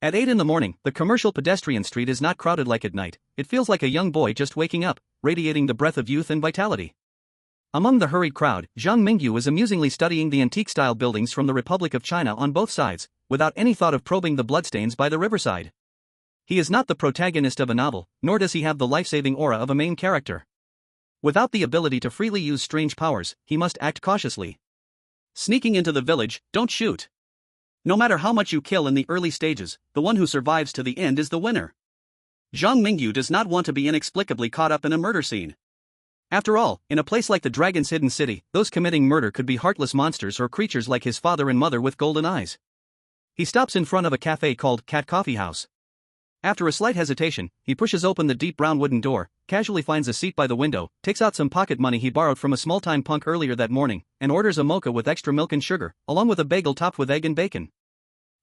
Speaker 1: At 8 in the morning, the commercial pedestrian street is not crowded like at night. It feels like a young boy just waking up, radiating the breath of youth and vitality. Among the hurried crowd, Zhang Mingyu is amusingly studying the antique-style buildings from the Republic of China on both sides, without any thought of probing the bloodstains by the riverside. He is not the protagonist of a novel, nor does he have the life-saving aura of a main character. Without the ability to freely use strange powers, he must act cautiously. Sneaking into the village, don't shoot. No matter how much you kill in the early stages, the one who survives to the end is the winner. Zhang Mingyu does not want to be inexplicably caught up in a murder scene. After all, in a place like the Dragon's Hidden City, those committing murder could be heartless monsters or creatures like his father and mother with golden eyes. He stops in front of a cafe called Cat Coffee House. After a slight hesitation, he pushes open the deep brown wooden door, casually finds a seat by the window, takes out some pocket money he borrowed from a small-time punk earlier that morning, and orders a mocha with extra milk and sugar, along with a bagel topped with egg and bacon.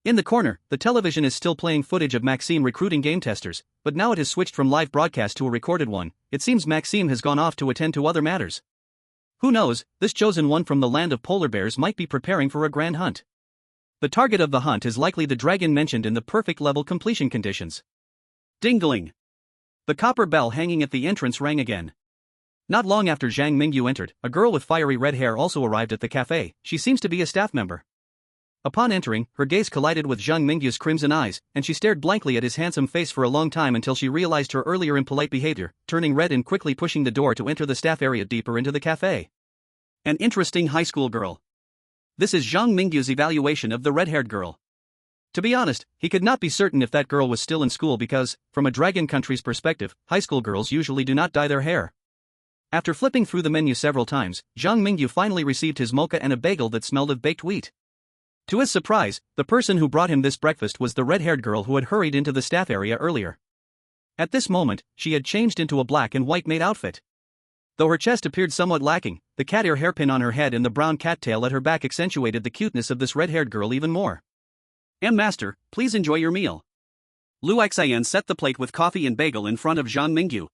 Speaker 1: In the corner, the television is still playing footage of Maxime recruiting game testers, but now it has switched from live broadcast to a recorded one. It seems Maxime has gone off to attend to other matters. Who knows, this chosen one from the land of polar bears might be preparing for a grand hunt. The target of the hunt is likely the dragon mentioned in the perfect level completion conditions. Ding-a-ling. The copper bell hanging at the entrance rang again. Not long after Zhang Mingyu entered, a girl with fiery red hair also arrived at the cafe. She seems to be a staff member. Upon entering, her gaze collided with Zhang Mingyu's crimson eyes, and she stared blankly at his handsome face for a long time until she realized her earlier impolite behavior, turning red and quickly pushing the door to enter the staff area deeper into the cafe. An interesting high school girl. This is Zhang Mingyu's evaluation of the red-haired girl. To be honest, he could not be certain if that girl was still in school because, from a dragon country's perspective, high school girls usually do not dye their hair. After flipping through the menu several times, Zhang Mingyu finally received his mocha and a bagel that smelled of baked wheat. To his surprise, the person who brought him this breakfast was the red-haired girl who had hurried into the staff area earlier. At this moment, she had changed into a black and white maid outfit. Though her chest appeared somewhat lacking, the cat ear hairpin on her head and the brown cattail at her back accentuated the cuteness of this red-haired girl even more. Master, please enjoy your meal. Lu Xian set the plate with coffee and bagel in front of Zhang Mingyu.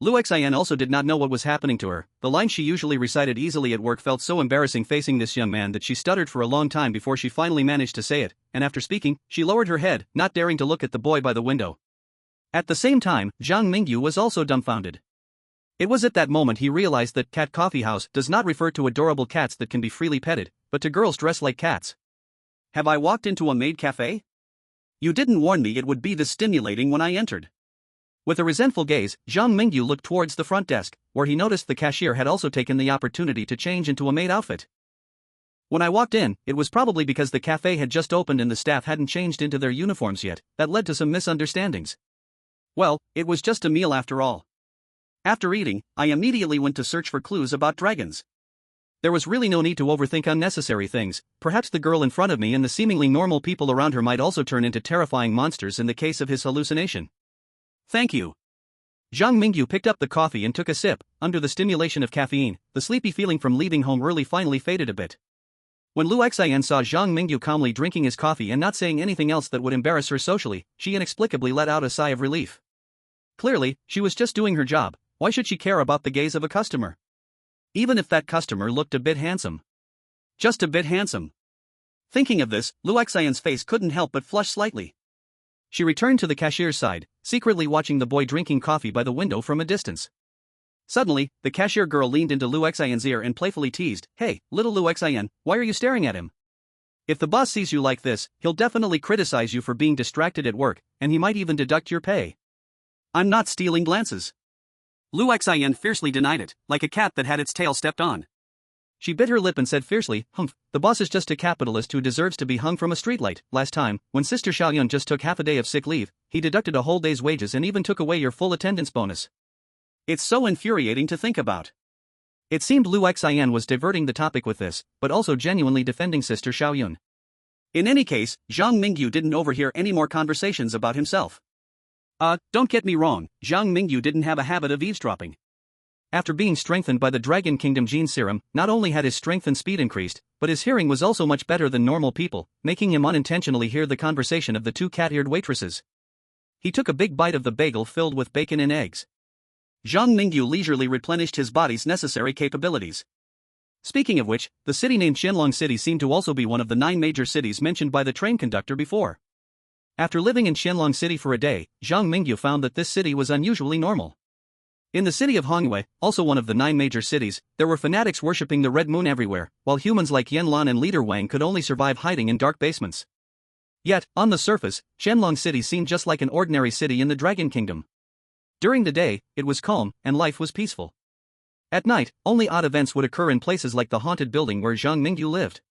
Speaker 1: Lu Xian also did not know what was happening to her. The lines she usually recited easily at work felt so embarrassing facing this young man that she stuttered for a long time before she finally managed to say it, and after speaking, she lowered her head, not daring to look at the boy by the window. At the same time, Zhang Mingyu was also dumbfounded. It was at that moment he realized that Cat Coffee House does not refer to adorable cats that can be freely petted, but to girls dressed like cats. Have I walked into a maid cafe? You didn't warn me it would be this stimulating when I entered. With a resentful gaze, Zhang Mingyu looked towards the front desk, where he noticed the cashier had also taken the opportunity to change into a maid outfit. When I walked in, it was probably because the cafe had just opened and the staff hadn't changed into their uniforms yet, that led to some misunderstandings. Well, it was just a meal after all. After eating, I immediately went to search for clues about dragons. There was really no need to overthink unnecessary things. Perhaps the girl in front of me and the seemingly normal people around her might also turn into terrifying monsters in the case of his hallucination. Thank you. Zhang Mingyu picked up the coffee and took a sip. Under the stimulation of caffeine, the sleepy feeling from leaving home early finally faded a bit. When Lu Xian saw Zhang Mingyu calmly drinking his coffee and not saying anything else that would embarrass her socially, she inexplicably let out a sigh of relief. Clearly, she was just doing her job. Why should she care about the gaze of a customer? Even if that customer looked a bit handsome. Just a bit handsome. Thinking of this, Lu Xian's face couldn't help but flush slightly. She returned to the cashier's side, secretly watching the boy drinking coffee by the window from a distance. Suddenly, the cashier girl leaned into Lu Xian's ear and playfully teased, "Hey, little Lu Xian, why are you staring at him? If the boss sees you like this, he'll definitely criticize you for being distracted at work, and he might even deduct your pay." "I'm not stealing glances." Lu Xian fiercely denied it, like a cat that had its tail stepped on. She bit her lip and said fiercely, "Humph, the boss is just a capitalist who deserves to be hung from a streetlight. Last time, when Sister Xiaoyun just took half a day of sick leave, he deducted a whole day's wages and even took away your full attendance bonus." It's so infuriating to think about. It seemed Lu Xian was diverting the topic with this, but also genuinely defending Sister Xiaoyun. In any case, Zhang Mingyu didn't overhear any more conversations about himself. Don't get me wrong, Zhang Mingyu didn't have a habit of eavesdropping. After being strengthened by the Dragon Kingdom gene serum, not only had his strength and speed increased, but his hearing was also much better than normal people, making him unintentionally hear the conversation of the two cat-eared waitresses. He took a big bite of the bagel filled with bacon and eggs. Zhang Mingyu leisurely replenished his body's necessary capabilities. Speaking of which, the city named Qianlong City seemed to also be one of the 9 major cities mentioned by the train conductor before. After living in Qianlong City for a day, Zhang Mingyu found that this city was unusually normal. In the city of Hongwei, also one of the 9 major cities, there were fanatics worshipping the Red Moon everywhere, while humans like Yanlan and Leader Wang could only survive hiding in dark basements. Yet, on the surface, Qianlong City seemed just like an ordinary city in the Dragon Kingdom. During the day, it was calm, and life was peaceful. At night, only odd events would occur in places like the haunted building where Zhang Mingyu lived.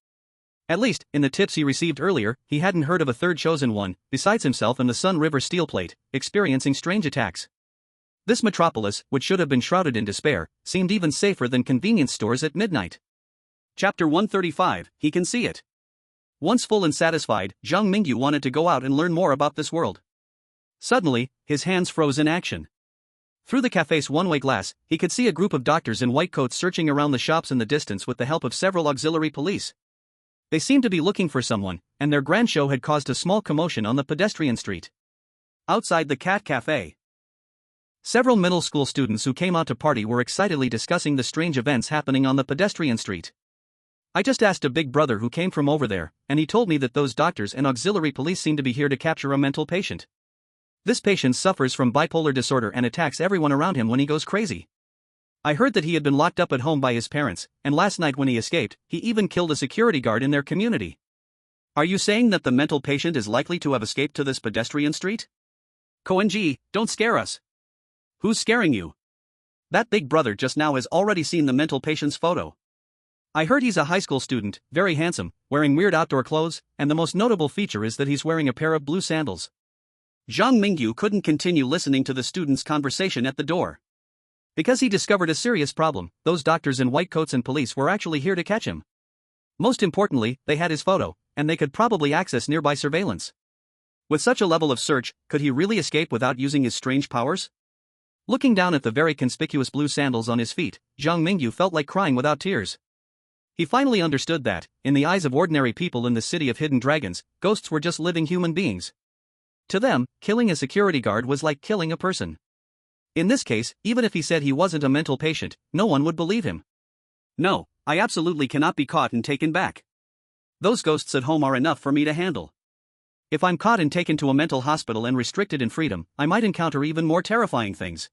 Speaker 1: At least, in the tips he received earlier, he hadn't heard of a third chosen one, besides himself and the Sun River Steel Plate, experiencing strange attacks. This metropolis, which should have been shrouded in despair, seemed even safer than convenience stores at midnight. Chapter 135, He Can See It. Once full and satisfied, Zhang Mingyu wanted to go out and learn more about this world. Suddenly, his hands froze in action. Through the cafe's one-way glass, he could see a group of doctors in white coats searching around the shops in the distance with the help of several auxiliary police. They seemed to be looking for someone, and their grand show had caused a small commotion on the pedestrian street. Outside the Cat Cafe, several middle school students who came out to party were excitedly discussing the strange events happening on the pedestrian street. I just asked a big brother who came from over there, and he told me that those doctors and auxiliary police seem to be here to capture a mental patient. This patient suffers from bipolar disorder and attacks everyone around him when he goes crazy. I heard that he had been locked up at home by his parents, and last night when he escaped, he even killed a security guard in their community. Are you saying that the mental patient is likely to have escaped to this pedestrian street? Koenji, don't scare us. Who's scaring you? That big brother just now has already seen the mental patient's photo. I heard he's a high school student, very handsome, wearing weird outdoor clothes, and the most notable feature is that he's wearing a pair of blue sandals. Zhang Mingyu couldn't continue listening to the students' conversation at the door. Because he discovered a serious problem, those doctors in white coats and police were actually here to catch him. Most importantly, they had his photo, and they could probably access nearby surveillance. With such a level of search, could he really escape without using his strange powers? Looking down at the very conspicuous blue sandals on his feet, Zhang Mingyu felt like crying without tears. He finally understood that, in the eyes of ordinary people in the city of hidden dragons, ghosts were just living human beings. To them, killing a security guard was like killing a person. In this case, even if he said he wasn't a mental patient, no one would believe him. No, I absolutely cannot be caught and taken back. Those ghosts at home are enough for me to handle. If I'm caught and taken to a mental hospital and restricted in freedom, I might encounter even more terrifying things.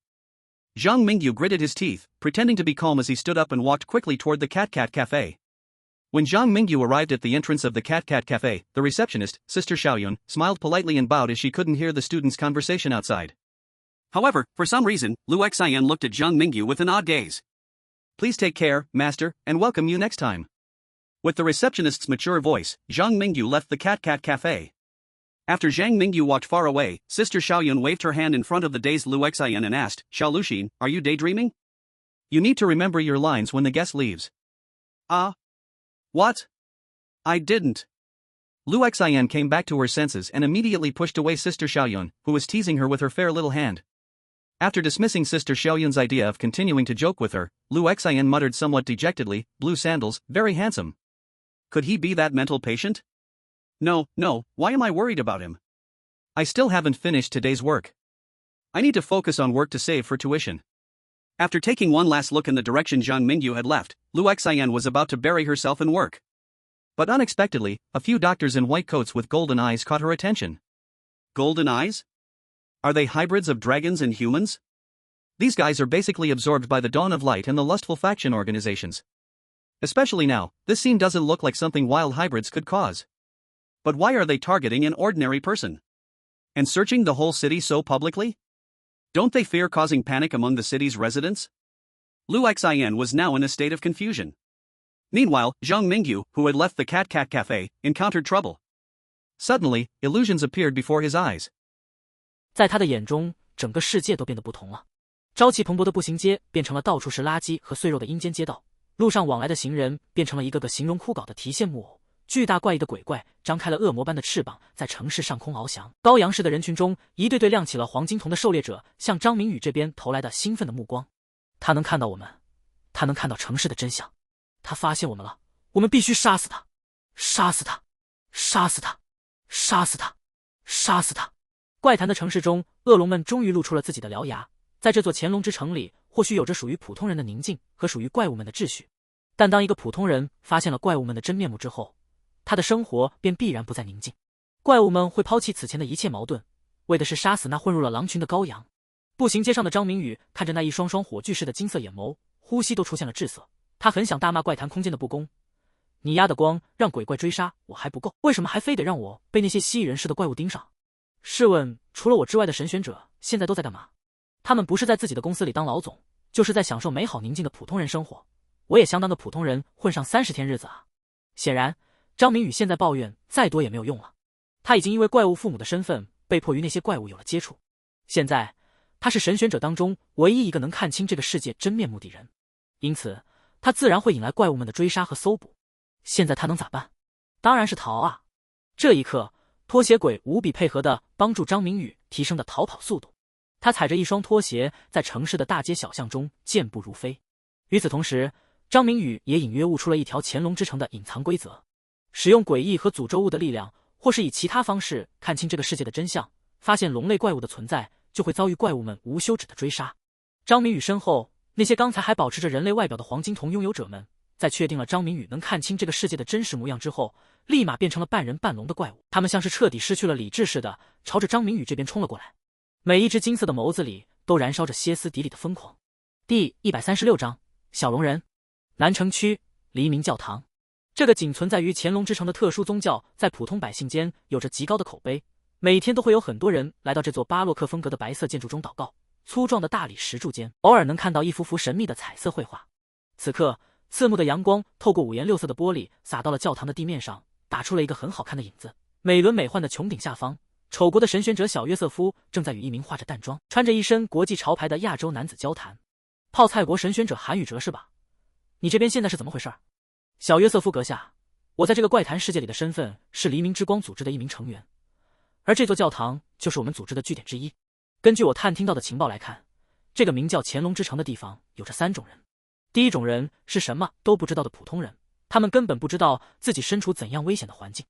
Speaker 1: Zhang Mingyu gritted his teeth, pretending to be calm as he stood up and walked quickly toward the Cat Cafe. When Zhang Mingyu arrived at the entrance of the Cat Cafe, the receptionist, Sister Xiaoyun, smiled politely and bowed as she couldn't hear the students' conversation outside. However, for some reason, Lu Xian looked at Zhang Mingyu with an odd gaze. Please take care, master, and welcome you next time. With the receptionist's mature voice, Zhang Mingyu left the Cat Cafe. After Zhang Mingyu walked far away, Sister Xiaoyun waved her hand in front of the dazed Lu Xian and asked, Xiao Luxin, are you daydreaming? You need to remember your lines when the guest leaves. What? I didn't. Lu Xian came back to her senses and immediately pushed away Sister Xiaoyun, who was teasing her with her fair little hand. After dismissing Sister Xiaoyun's idea of continuing to joke with her, Lu Xian muttered somewhat dejectedly, blue sandals, very handsome. Could he be that mental patient? No, why am I worried about him? I still haven't finished today's work. I need to focus on work to save for tuition. After taking one last look in the direction Zhang Mingyu had left, Lu Xian was about to bury herself in work. But unexpectedly, a few doctors in white coats with golden eyes caught her attention. Golden eyes? Are they hybrids of dragons and humans? These guys are basically absorbed by the dawn of light and the lustful faction organizations. Especially now, this scene doesn't look like something wild hybrids could cause. But why are they targeting an ordinary person? And searching the whole city so publicly? Don't they fear causing panic among the city's residents? Lu Xian was now in a state of confusion. Meanwhile, Zhang Mingyu, who had left the Cat Cafe, encountered trouble. Suddenly, illusions appeared before his eyes.
Speaker 2: 在他的眼中，整个世界都变得不同了。朝气蓬勃的步行街变成了到处是垃圾和碎肉的阴间街道，路上往来的行人变成了一个个形容枯槁的提线木偶。巨大怪异的鬼怪张开了恶魔般的翅膀，在城市上空翱翔。羔羊似的人群中，一对对亮起了黄金瞳的狩猎者向张明宇这边投来的兴奋的目光。他能看到我们，他能看到城市的真相。他发现我们了，我们必须杀死他！杀死他！杀死他！杀死他！杀死他！怪谈的城市中，恶龙们终于露出了自己的獠牙。在这座乾隆之城里，或许有着属于普通人的宁静和属于怪物们的秩序，但当一个普通人发现了怪物们的真面目之后，他的生活便必然不再宁静。怪物们会抛弃此前的一切矛盾，为的是杀死那混入了狼群的羔羊。步行街上的张明宇看着那一双双火炬似的金色眼眸，呼吸都出现了滞涩。他很想大骂怪谈空间的不公，你丫的光让鬼怪追杀我还不够，为什么还非得让我被那些蜥蜴人似的怪物盯上？试问除了我之外的神选者现在都在干嘛？他们不是在自己的公司里当老总，就是在享受美好宁静的普通人生活。我也相当的普通人，混上30天日子啊。显然张明宇现在抱怨再多也没有用了，他已经因为怪物父母的身份被迫与那些怪物有了接触。现在他是神选者当中唯一一个能看清这个世界真面目的人，因此他自然会引来怪物们的追杀和搜捕。现在他能咋办？当然是逃啊！这一刻，拖鞋鬼无比配合地帮助张明宇提升的逃跑速度。他踩着一双拖鞋在城市的大街小巷中健步如飞。与此同时，张明宇也隐约悟出了一条乾隆之城的隐藏规则：使用诡异和诅咒物的力量，或是以其他方式看清这个世界的真相，发现龙类怪物的存在，就会遭遇怪物们无休止的追杀。张明宇身后那些刚才还保持着人类外表的黄金瞳拥有者们，在确定了张明宇能看清这个世界的真实模样之后，立马变成了半人半龙的怪物。他们像是彻底失去了理智似的，朝着张明宇这边冲了过来。每一只金色的眸子里都燃烧着歇斯底里的疯狂。第136章小龙人。南城区黎明教堂，这个仅存在于乾隆之城的特殊宗教，在普通百姓间有着极高的口碑。每天都会有很多人来到这座巴洛克风格的白色建筑中祷告。粗壮的大理石柱间，偶尔能看到一幅幅神秘的彩色绘画。此刻，刺目的阳光透过五颜六色的玻璃洒到了教堂的地面上，打出了一个很好看的影子。美轮美奂的穹顶下方，丑国的神选者小约瑟夫正在与一名化着淡妆、穿着一身国际潮牌的亚洲男子交谈。泡菜国神选者韩宇哲是吧？你这边现在是怎么回事？小约瑟夫阁下，我在这个怪谈世界里的身份是黎明之光组织的一名成员，而这座教堂就是我们组织的据点之一。根据我探听到的情报来看，这个名叫乾隆之城的地方有着3种人。第一种人是什么都不知道的普通人，他们根本不知道自己身处怎样危险的环境。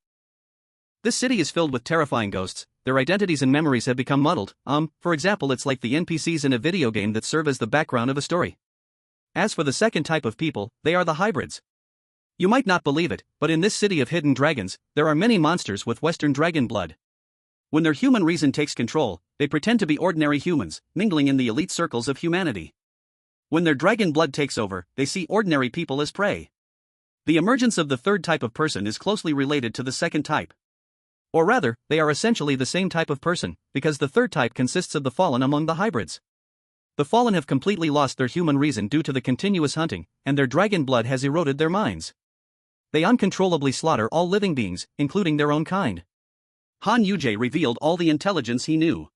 Speaker 1: This city is filled with terrifying ghosts. Their identities and memories have become muddled. For example, it's like the NPCs in a video game that serve as the background of a story. As for the second type of people, they are the hybrids. You might not believe it, but in this city of hidden dragons, there are many monsters with Western dragon blood. When their human reason takes control, they pretend to be ordinary humans, mingling in the elite circles of humanity. When their dragon blood takes over, they see ordinary people as prey. The emergence of the third type of person is closely related to the second type. Or rather, they are essentially the same type of person, because the third type consists of the fallen among the hybrids. The fallen have completely lost their human reason due to the continuous hunting, and their dragon blood has eroded their minds. They uncontrollably slaughter all living beings, including their own kind. Han Yujie revealed all the intelligence he knew.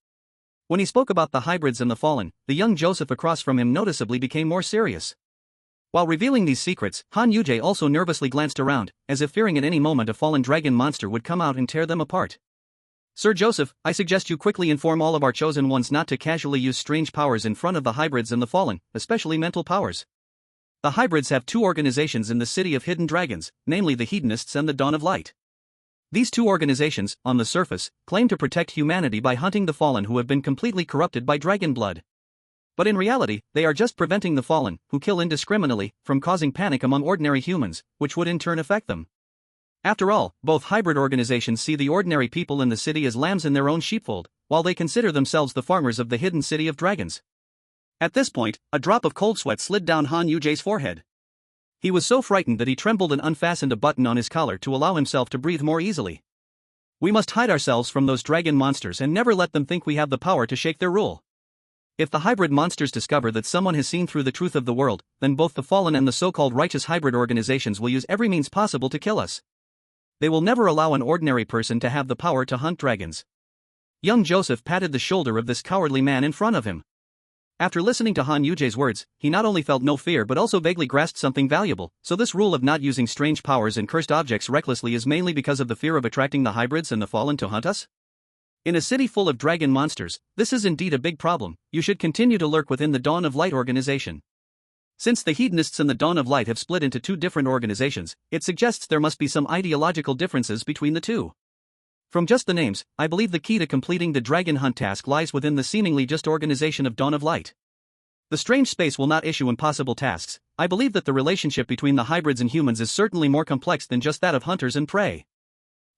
Speaker 1: When he spoke about the hybrids and the fallen, the young Joseph across from him noticeably became more serious. While revealing these secrets, Han Yujie also nervously glanced around, as if fearing at any moment a fallen dragon monster would come out and tear them apart. Sir Joseph, I suggest you quickly inform all of our chosen ones not to casually use strange powers in front of the hybrids and the fallen, especially mental powers. The hybrids have 2 organizations in the city of hidden dragons, namely the Hedonists and the Dawn of Light. These 2 organizations, on the surface, claim to protect humanity by hunting the fallen who have been completely corrupted by dragon blood. But in reality, they are just preventing the fallen, who kill indiscriminately, from causing panic among ordinary humans, which would in turn affect them. After all, both hybrid organizations see the ordinary people in the city as lambs in their own sheepfold, while they consider themselves the farmers of the hidden city of dragons. At this point, a drop of cold sweat slid down Han Yujie's forehead. He was so frightened that he trembled and unfastened a button on his collar to allow himself to breathe more easily. We must hide ourselves from those dragon monsters and never let them think we have the power to shake their rule. If the hybrid monsters discover that someone has seen through the truth of the world, then both the fallen and the so-called righteous hybrid organizations will use every means possible to kill us. They will never allow an ordinary person to have the power to hunt dragons. Young Joseph patted the shoulder of this cowardly man in front of him. After listening to Han Yuje's words, he not only felt no fear but also vaguely grasped something valuable. So this rule of not using strange powers and cursed objects recklessly is mainly because of the fear of attracting the hybrids and the fallen to hunt us? In a city full of dragon monsters, this is indeed a big problem. You should continue to lurk within the Dawn of Light organization. Since the hedonists and the Dawn of Light have split into two different organizations, it suggests there must be some ideological differences between the two. From just the names, I believe the key to completing the dragon hunt task lies within the seemingly just organization of Dawn of Light. The strange space will not issue impossible tasks. I believe that the relationship between the hybrids and humans is certainly more complex than just that of hunters and prey.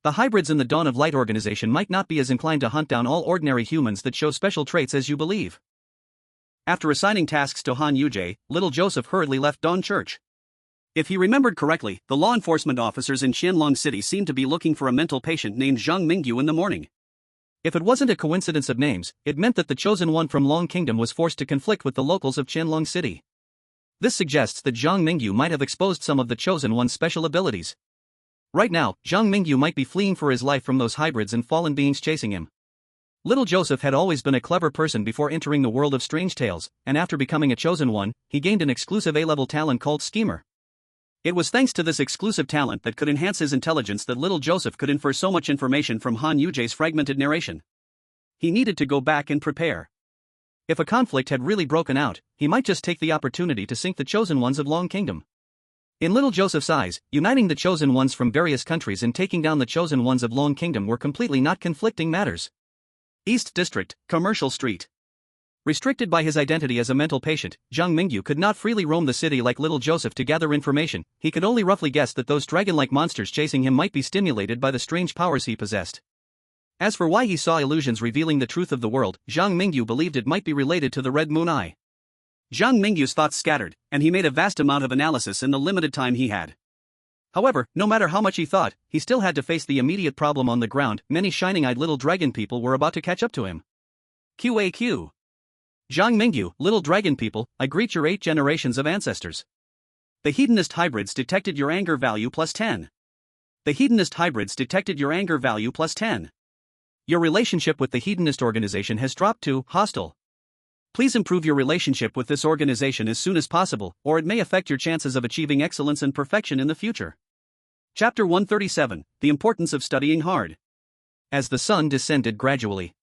Speaker 1: The hybrids in the Dawn of Light organization might not be as inclined to hunt down all ordinary humans that show special traits as you believe. After assigning tasks to Han Yuje, little Joseph hurriedly left Dawn Church. If he remembered correctly, the law enforcement officers in Qianlong City seemed to be looking for a mental patient named Zhang Mingyu in the morning. If it wasn't a coincidence of names, it meant that the chosen one from Long Kingdom was forced to conflict with the locals of Qianlong City. This suggests that Zhang Mingyu might have exposed some of the chosen one's special abilities. Right now, Zhang Mingyu might be fleeing for his life from those hybrids and fallen beings chasing him. Little Joseph had always been a clever person before entering the world of strange tales, and after becoming a chosen one, he gained an exclusive A-level talent called Schemer. It was thanks to this exclusive talent that could enhance his intelligence that little Joseph could infer so much information from Han Yuje's fragmented narration. He needed to go back and prepare. If a conflict had really broken out, he might just take the opportunity to sink the chosen ones of Long Kingdom. In little Joseph's eyes, uniting the chosen ones from various countries and taking down the chosen ones of Long Kingdom were completely not conflicting matters. East District, Commercial Street. Restricted by his identity as a mental patient, Zhang Mingyu could not freely roam the city like little Joseph to gather information. He could only roughly guess that those dragon-like monsters chasing him might be stimulated by the strange powers he possessed. As for why he saw illusions revealing the truth of the world, Zhang Mingyu believed it might be related to the Red Moon Eye. Zhang Mingyu's thoughts scattered, and he made a vast amount of analysis in the limited time he had. However, no matter how much he thought, he still had to face the immediate problem on the ground. Many shining-eyed little dragon people were about to catch up to him. QAQ. Zhang Mingyu, little dragon people, I greet your 8 generations of ancestors. The hedonist hybrids detected your anger value plus 10. The hedonist hybrids detected your anger value plus 10. Your relationship with the hedonist organization has dropped to hostile. Please improve your relationship with this organization as soon as possible, or it may affect your chances of achieving excellence and perfection in the future. Chapter 137, The Importance of Studying Hard. As the sun descended gradually.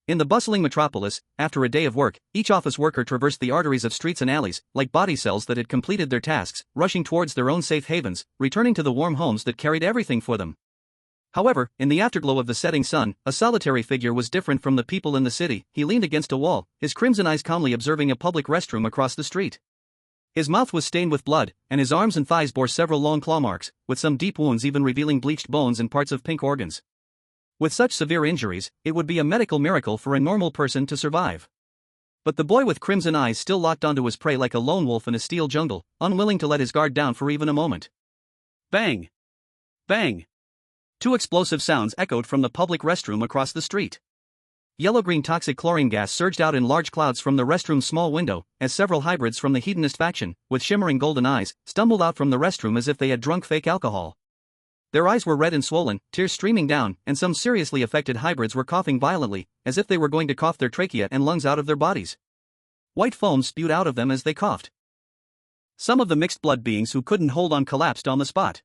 Speaker 1: In the bustling metropolis, after a day of work, each office worker traversed the arteries of streets and alleys, like body cells that had completed their tasks, rushing towards their own safe havens, returning to the warm homes that carried everything for them. However, in the afterglow of the setting sun, a solitary figure was different from the people in the city. He leaned against a wall, his crimson eyes calmly observing a public restroom across the street. His mouth was stained with blood, and his arms and thighs bore several long claw marks, with some deep wounds even revealing bleached bones and parts of pink organs. With such severe injuries, it would be a medical miracle for a normal person to survive. But the boy with crimson eyes still locked onto his prey like a lone wolf in a steel jungle, unwilling to let his guard down for even a moment. Bang! Bang! 2 explosive sounds echoed from the public restroom across the street. Yellow-green toxic chlorine gas surged out in large clouds from the restroom's small window, as several hybrids from the hedonist faction, with shimmering golden eyes, stumbled out from the restroom as if they had drunk fake alcohol. Their eyes were red and swollen, tears streaming down, and some seriously affected hybrids were coughing violently, as if they were going to cough their trachea and lungs out of their bodies. White foam spewed out of them as they coughed. Some of the mixed blood beings who couldn't hold on collapsed on the spot.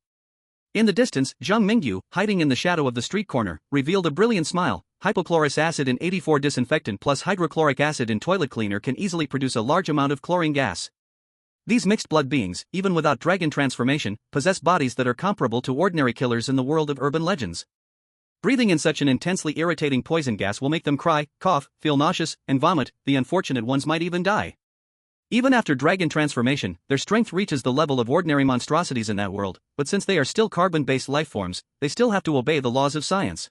Speaker 1: In the distance, Zhang Mingyu, hiding in the shadow of the street corner, revealed a brilliant smile. Hypochlorous acid in 84 disinfectant plus hydrochloric acid in toilet cleaner can easily produce a large amount of chlorine gas. These mixed blood beings, even without dragon transformation, possess bodies that are comparable to ordinary killers in the world of urban legends. Breathing in such an intensely irritating poison gas will make them cry, cough, feel nauseous, and vomit. The unfortunate ones might even die. Even after dragon transformation, their strength reaches the level of ordinary monstrosities in that world, but since they are still carbon-based life forms, they still have to obey the laws of science.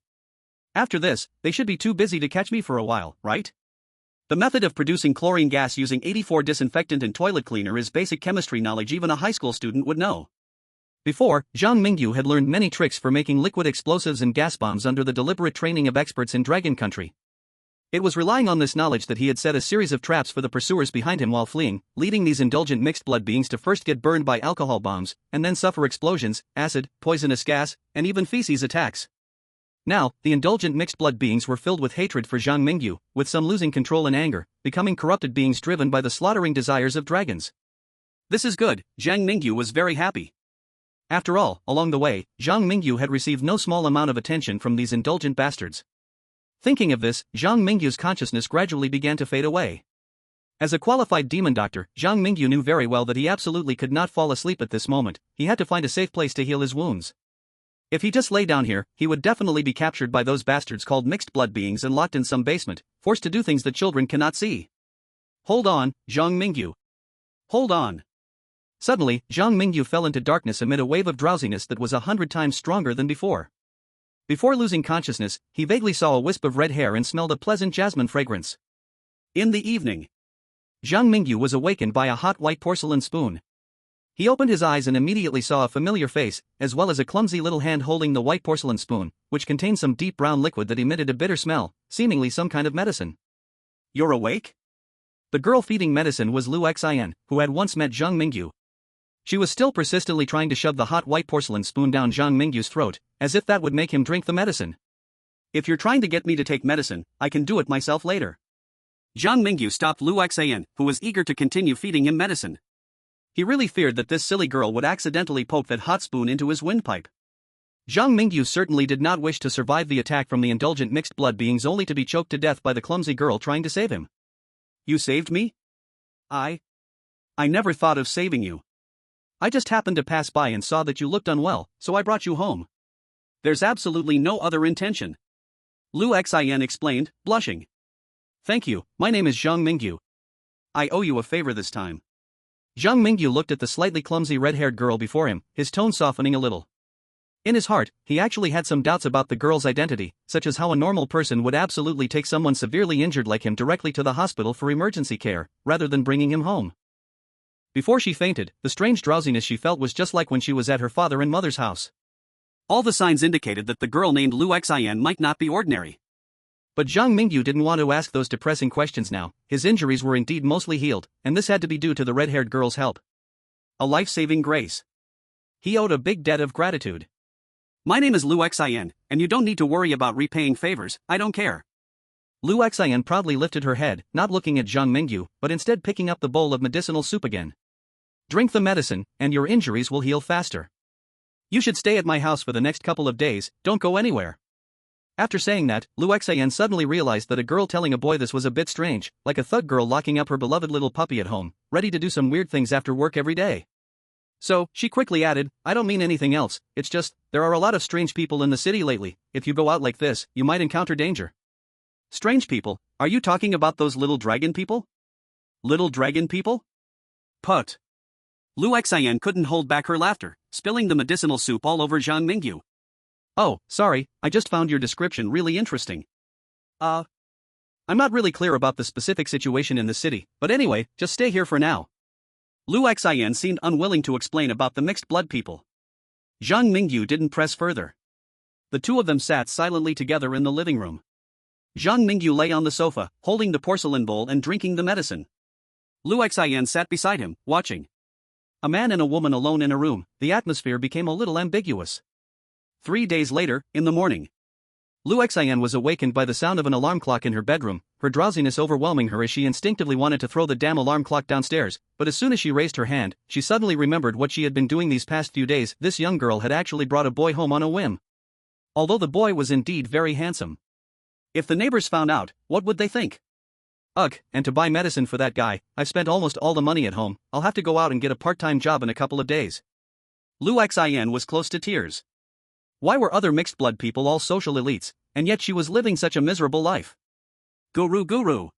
Speaker 1: After this, they should be too busy to catch me for a while, right? The method of producing chlorine gas using 84 disinfectant and toilet cleaner is basic chemistry knowledge even a high school student would know. Before, Zhang Mingyu had learned many tricks for making liquid explosives and gas bombs under the deliberate training of experts in Dragon Country. It was relying on this knowledge that he had set a series of traps for the pursuers behind him while fleeing, leading these indulgent mixed-blood beings to first get burned by alcohol bombs, and then suffer explosions, acid, poisonous gas, and even feces attacks. Now, the indulgent mixed-blood beings were filled with hatred for Zhang Mingyu, with some losing control and anger, becoming corrupted beings driven by the slaughtering desires of dragons. This is good, Zhang Mingyu was very happy. After all, along the way, Zhang Mingyu had received no small amount of attention from these indulgent bastards. Thinking of this, Zhang Mingyu's consciousness gradually began to fade away. As a qualified demon doctor, Zhang Mingyu knew very well that he absolutely could not fall asleep at this moment. He had to find a safe place to heal his wounds. If he just lay down here, he would definitely be captured by those bastards called mixed blood beings and locked in some basement, forced to do things that children cannot see. Hold on, Zhang Mingyu. Hold on. Suddenly, Zhang Mingyu fell into darkness amid a wave of drowsiness that was 100 times stronger than before. Before losing consciousness, he vaguely saw a wisp of red hair and smelled a pleasant jasmine fragrance. In the evening, Zhang Mingyu was awakened by a hot white porcelain spoon. He opened his eyes and immediately saw a familiar face, as well as a clumsy little hand holding the white porcelain spoon, which contained some deep brown liquid that emitted a bitter smell, seemingly some kind of medicine. You're awake? The girl feeding medicine was Lu Xian, who had once met Zhang Mingyu. She was still persistently trying to shove the hot white porcelain spoon down Zhang Mingyu's throat, as if that would make him drink the medicine. If you're trying to get me to take medicine, I can do it myself later. Zhang Mingyu stopped Lu Xian, who was eager to continue feeding him medicine. He really feared that this silly girl would accidentally poke that hot spoon into his windpipe. Zhang Mingyu certainly did not wish to survive the attack from the indulgent mixed blood beings only to be choked to death by the clumsy girl trying to save him. You saved me? I never thought of saving you. I just happened to pass by and saw that you looked unwell, so I brought you home. There's absolutely no other intention. Lu Xian explained, blushing. Thank you, my name is Zhang Mingyu. I owe you a favor this time. Zhang Mingyu looked at the slightly clumsy red-haired girl before him, his tone softening a little. In his heart, he actually had some doubts about the girl's identity, such as how a normal person would absolutely take someone severely injured like him directly to the hospital for emergency care, rather than bringing him home. Before she fainted, the strange drowsiness she felt was just like when she was at her father and mother's house. All the signs indicated that the girl named Lu Xian might not be ordinary. But Zhang Mingyu didn't want to ask those depressing questions now. His injuries were indeed mostly healed, and this had to be due to the red-haired girl's help. A life-saving grace. He owed a big debt of gratitude. My name is Lu Xian, and you don't need to worry about repaying favors, I don't care. Lu Xian proudly lifted her head, not looking at Zhang Mingyu, but instead picking up the bowl of medicinal soup again. Drink the medicine, and your injuries will heal faster. You should stay at my house for the next couple of days, don't go anywhere. After saying that, Lu Xian suddenly realized that a girl telling a boy this was a bit strange, like a thug girl locking up her beloved little puppy at home, ready to do some weird things after work every day. So, she quickly added, I don't mean anything else, it's just, there are a lot of strange people in the city lately. If you go out like this, you might encounter danger. Strange people, are you talking about those little dragon people? Little dragon people? Put. Lu Xian couldn't hold back her laughter, spilling the medicinal soup all over Zhang Mingyu. Oh, sorry, I just found your description really interesting. I'm not really clear about the specific situation in the city, but anyway, just stay here for now. Lu Xian seemed unwilling to explain about the mixed blood people. Zhang Mingyu didn't press further. The two of them sat silently together in the living room. Zhang Mingyu lay on the sofa, holding the porcelain bowl and drinking the medicine. Lu Xian sat beside him, watching. A man and a woman alone in a room, the atmosphere became a little ambiguous. 3 days later, in the morning, Lu Xian was awakened by the sound of an alarm clock in her bedroom, her drowsiness overwhelming her as she instinctively wanted to throw the damn alarm clock downstairs, but as soon as she raised her hand, she suddenly remembered what she had been doing these past few days. This young girl had actually brought a boy home on a whim. Although the boy was indeed very handsome. If the neighbors found out, what would they think? Ugh, and to buy medicine for that guy, I've spent almost all the money at home, I'll have to go out and get a part-time job in a couple of days. Lu Xian was close to tears. Why were other mixed blood people all social elites, and yet she was living such a miserable life? Guru.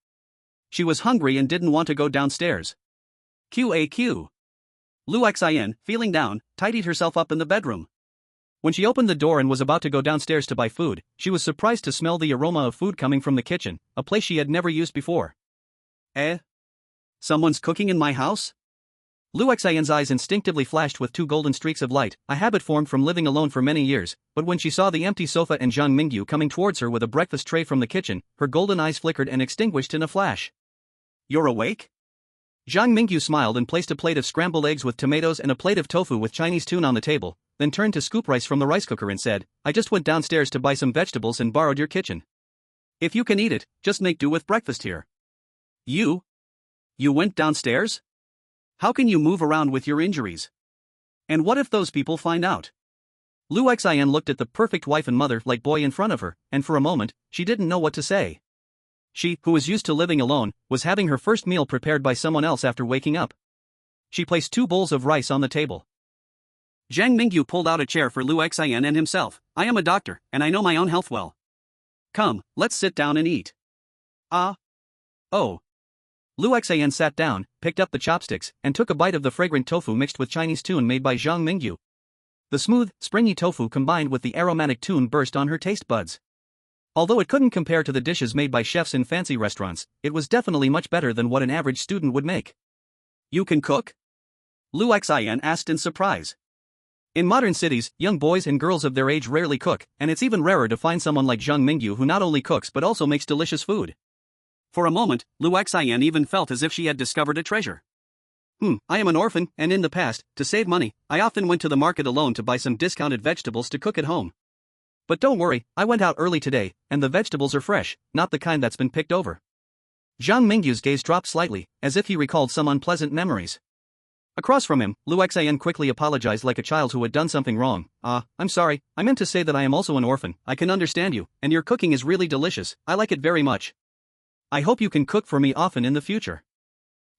Speaker 1: She was hungry and didn't want to go downstairs. QAQ. Lu Xian, feeling down, tidied herself up in the bedroom. When she opened the door and was about to go downstairs to buy food, she was surprised to smell the aroma of food coming from the kitchen, a place she had never used before. Someone's cooking in my house? Lu Xian's eyes instinctively flashed with two golden streaks of light, a habit formed from living alone for many years, but when she saw the empty sofa and Zhang Mingyu coming towards her with a breakfast tray from the kitchen, her golden eyes flickered and extinguished in a flash. "You're awake?" Zhang Mingyu smiled and placed a plate of scrambled eggs with tomatoes and a plate of tofu with Chinese tuna on the table, then turned to scoop rice from the rice cooker and said, "I just went downstairs to buy some vegetables and borrowed your kitchen. If you can eat it, just make do with breakfast here." You went downstairs? How can you move around with your injuries? And what if those people find out? Lu Xian looked at the perfect wife and mother-like boy in front of her, and for a moment, she didn't know what to say. She, who was used to living alone, was having her first meal prepared by someone else after waking up. She placed 2 bowls of rice on the table. Zhang Mingyu pulled out a chair for Lu Xian and himself. "I am a doctor, and I know my own health well. Come, let's sit down and eat." "Ah. Oh." Lu Xian sat down, picked up the chopsticks, and took a bite of the fragrant tofu mixed with Chinese tune made by Zhang Mingyu. The smooth, springy tofu combined with the aromatic tune burst on her taste buds. Although it couldn't compare to the dishes made by chefs in fancy restaurants, it was definitely much better than what an average student would make. "You can cook?" Lu Xian asked in surprise. In modern cities, young boys and girls of their age rarely cook, and it's even rarer to find someone like Zhang Mingyu who not only cooks but also makes delicious food. For a moment, Lu Xian even felt as if she had discovered a treasure. I am an orphan, and in the past, to save money, I often went to the market alone to buy some discounted vegetables to cook at home. But don't worry, I went out early today, and the vegetables are fresh, not the kind that's been picked over." Zhang Mingyu's gaze dropped slightly, as if he recalled some unpleasant memories. Across from him, Lu Xian quickly apologized like a child who had done something wrong. "I'm sorry, I meant to say that I am also an orphan. I can understand you, and your cooking is really delicious. I like it very much. I hope you can cook for me often in the future."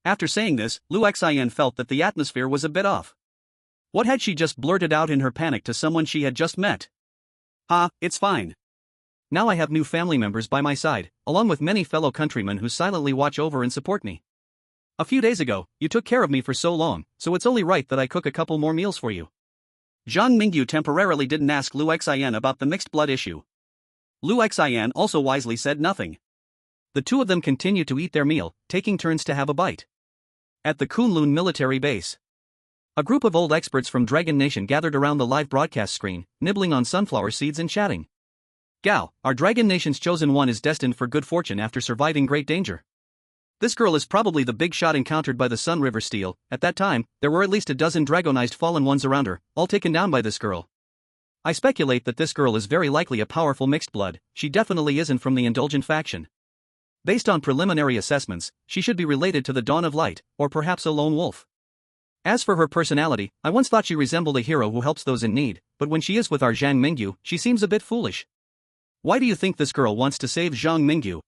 Speaker 1: After saying this, Lu Xian felt that the atmosphere was a bit off. What had she just blurted out in her panic to someone she had just met? It's fine. Now I have new family members by my side, along with many fellow countrymen who silently watch over and support me. A few days ago, you took care of me for so long, so it's only right that I cook a couple more meals for you." Zhang Mingyu temporarily didn't ask Lu Xian about the mixed blood issue. Lu Xian also wisely said nothing. The two of them continued to eat their meal, taking turns to have a bite. At the Kunlun military base, a group of old experts from Dragon Nation gathered around the live broadcast screen, nibbling on sunflower seeds and chatting. "Gao, our Dragon Nation's chosen one is destined for good fortune after surviving great danger. This girl is probably the big shot encountered by the Sun River Steel. At that time, there were at least a dozen dragonized fallen ones around her, all taken down by this girl. I speculate that this girl is very likely a powerful mixed blood. She definitely isn't from the Indulgent faction. Based on preliminary assessments, she should be related to the Dawn of Light, or perhaps a lone wolf. As for her personality, I once thought she resembled a hero who helps those in need, but when she is with our Zhang Mingyu, she seems a bit foolish. Why do you think this girl wants to save Zhang Mingyu?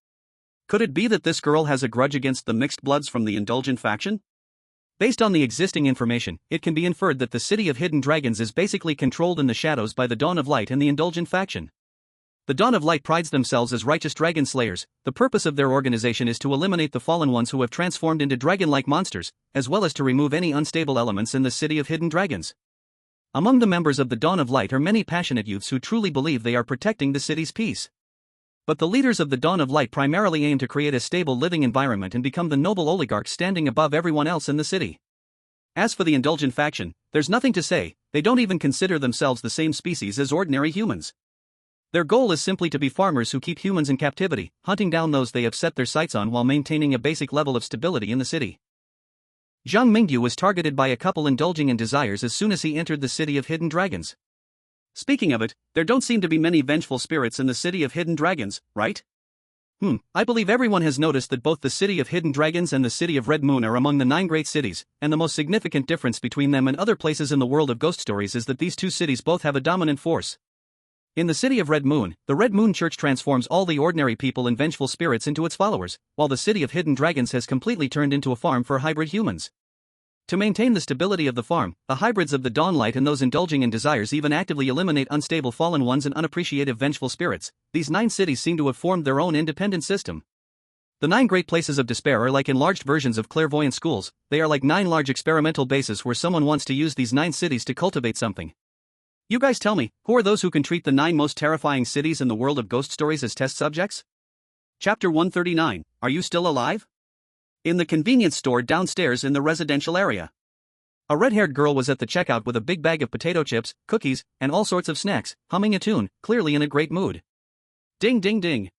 Speaker 1: Could it be that this girl has a grudge against the mixed bloods from the Indulgent faction? Based on the existing information, it can be inferred that the City of Hidden Dragons is basically controlled in the shadows by the Dawn of Light and the Indulgent faction. The Dawn of Light prides themselves as righteous dragon slayers. The purpose of their organization is to eliminate the fallen ones who have transformed into dragon-like monsters, as well as to remove any unstable elements in the City of Hidden Dragons. Among the members of the Dawn of Light are many passionate youths who truly believe they are protecting the city's peace. But the leaders of the Dawn of Light primarily aim to create a stable living environment and become the noble oligarchs standing above everyone else in the city. As for the Indulgent faction, there's nothing to say. They don't even consider themselves the same species as ordinary humans. Their goal is simply to be farmers who keep humans in captivity, hunting down those they have set their sights on while maintaining a basic level of stability in the city. Zhang Mingyu was targeted by a couple indulging in desires as soon as he entered the City of Hidden Dragons. Speaking of it, there don't seem to be many vengeful spirits in the City of Hidden Dragons, right? I believe everyone has noticed that both the City of Hidden Dragons and the City of Red Moon are among the 9 great cities, and the most significant difference between them and other places in the world of ghost stories is that these two cities both have a dominant force. In the City of Red Moon, the Red Moon Church transforms all the ordinary people and vengeful spirits into its followers, while the City of Hidden Dragons has completely turned into a farm for hybrid humans. To maintain the stability of the farm, the hybrids of the Dawnlight and those indulging in desires even actively eliminate unstable fallen ones and unappreciative vengeful spirits. These 9 cities seem to have formed their own independent system. The 9 great places of despair are like enlarged versions of clairvoyant schools. They are like 9 large experimental bases where someone wants to use these 9 cities to cultivate something. You guys tell me, who are those who can treat the 9 most terrifying cities in the world of ghost stories as test subjects? Chapter 139, Are You Still Alive? In the convenience store downstairs in the residential area. A red-haired girl was at the checkout with a big bag of potato chips, cookies, and all sorts of snacks, humming a tune, clearly in a great mood. Ding ding ding.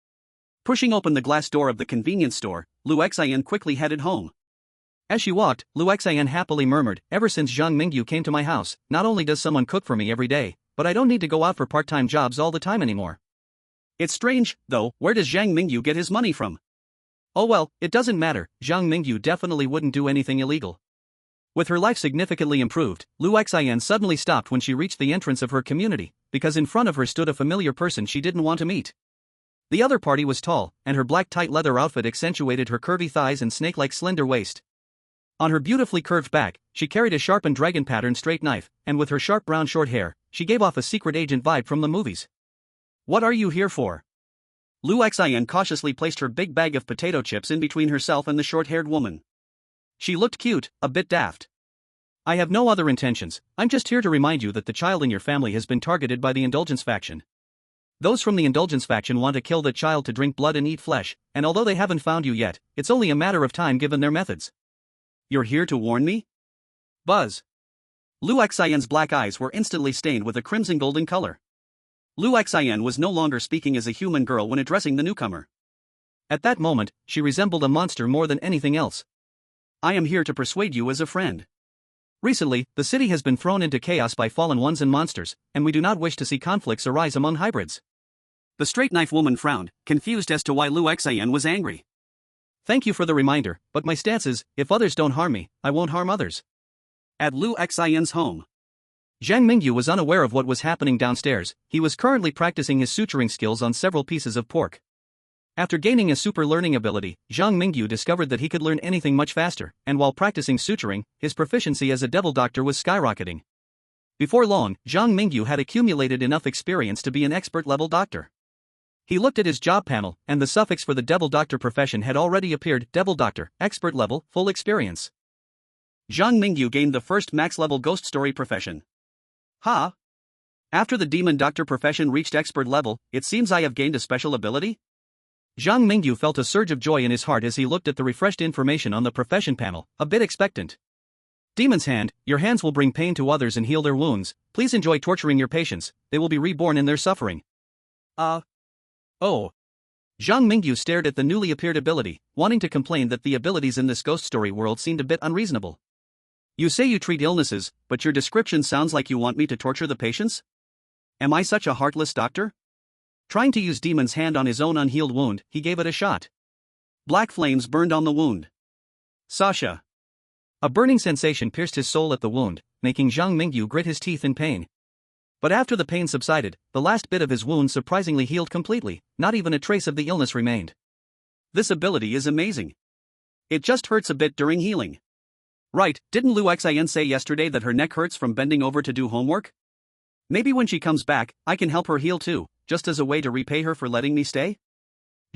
Speaker 1: Pushing open the glass door of the convenience store, Lu Xian quickly headed home. As she walked, Lu Xian happily murmured, "Ever since Zhang Mingyu came to my house, not only does someone cook for me every day, but I don't need to go out for part-time jobs all the time anymore." It's strange, though, where does Zhang Mingyu get his money from? Oh well, it doesn't matter, Zhang Mingyu definitely wouldn't do anything illegal. With her life significantly improved, Lu Xian suddenly stopped when she reached the entrance of her community, because in front of her stood a familiar person she didn't want to meet. The other party was tall, and her black tight leather outfit accentuated her curvy thighs and snake-like slender waist. On her beautifully curved back, she carried a sharpened dragon pattern straight knife, and with her sharp brown short hair, she gave off a secret agent vibe from the movies. "What are you here for?" Lu Xian cautiously placed her big bag of potato chips in between herself and the short-haired woman. She looked cute, a bit daft. "I have no other intentions, I'm just here to remind you that the child in your family has been targeted by the Indulgence faction. Those from the Indulgence faction want to kill the child to drink blood and eat flesh, and although they haven't found you yet, it's only a matter of time given their methods. You're here to warn me?" Buzz. Lu Xian's black eyes were instantly stained with a crimson golden color. Lu Xian was no longer speaking as a human girl when addressing the newcomer. At that moment, she resembled a monster more than anything else. "I am here to persuade you as a friend. Recently, the city has been thrown into chaos by fallen ones and monsters, and we do not wish to see conflicts arise among hybrids." The straight knife woman frowned, confused as to why Lu Xian was angry. "Thank you for the reminder, but my stance is, if others don't harm me, I won't harm others." At Lu Xian's home, Zhang Mingyu was unaware of what was happening downstairs. He was currently practicing his suturing skills on several pieces of pork. After gaining a super learning ability, Zhang Mingyu discovered that he could learn anything much faster, and while practicing suturing, his proficiency as a devil doctor was skyrocketing. Before long, Zhang Mingyu had accumulated enough experience to be an expert-level doctor. He looked at his job panel, and the suffix for the devil doctor profession had already appeared: devil doctor, expert level, full experience. Zhang Mingyu gained the first max-level ghost story profession. Ha! After the demon doctor profession reached expert level, it seems I have gained a special ability? Zhang Mingyu felt a surge of joy in his heart as he looked at the refreshed information on the profession panel, a bit expectant. Demon's hand, your hands will bring pain to others and heal their wounds. Please enjoy torturing your patients, they will be reborn in their suffering. Oh. Zhang Mingyu stared at the newly appeared ability, wanting to complain that the abilities in this ghost story world seemed a bit unreasonable. You say you treat illnesses, but your description sounds like you want me to torture the patients? Am I such a heartless doctor? Trying to use Demon's hand on his own unhealed wound, he gave it a shot. Black flames burned on the wound. Sasha. A burning sensation pierced his soul at the wound, making Zhang Mingyu grit his teeth in pain. But after the pain subsided, the last bit of his wound surprisingly healed completely, not even a trace of the illness remained. This ability is amazing. It just hurts a bit during healing. Right, didn't Lu Xian say yesterday that her neck hurts from bending over to do homework? Maybe when she comes back, I can help her heal too, just as a way to repay her for letting me stay?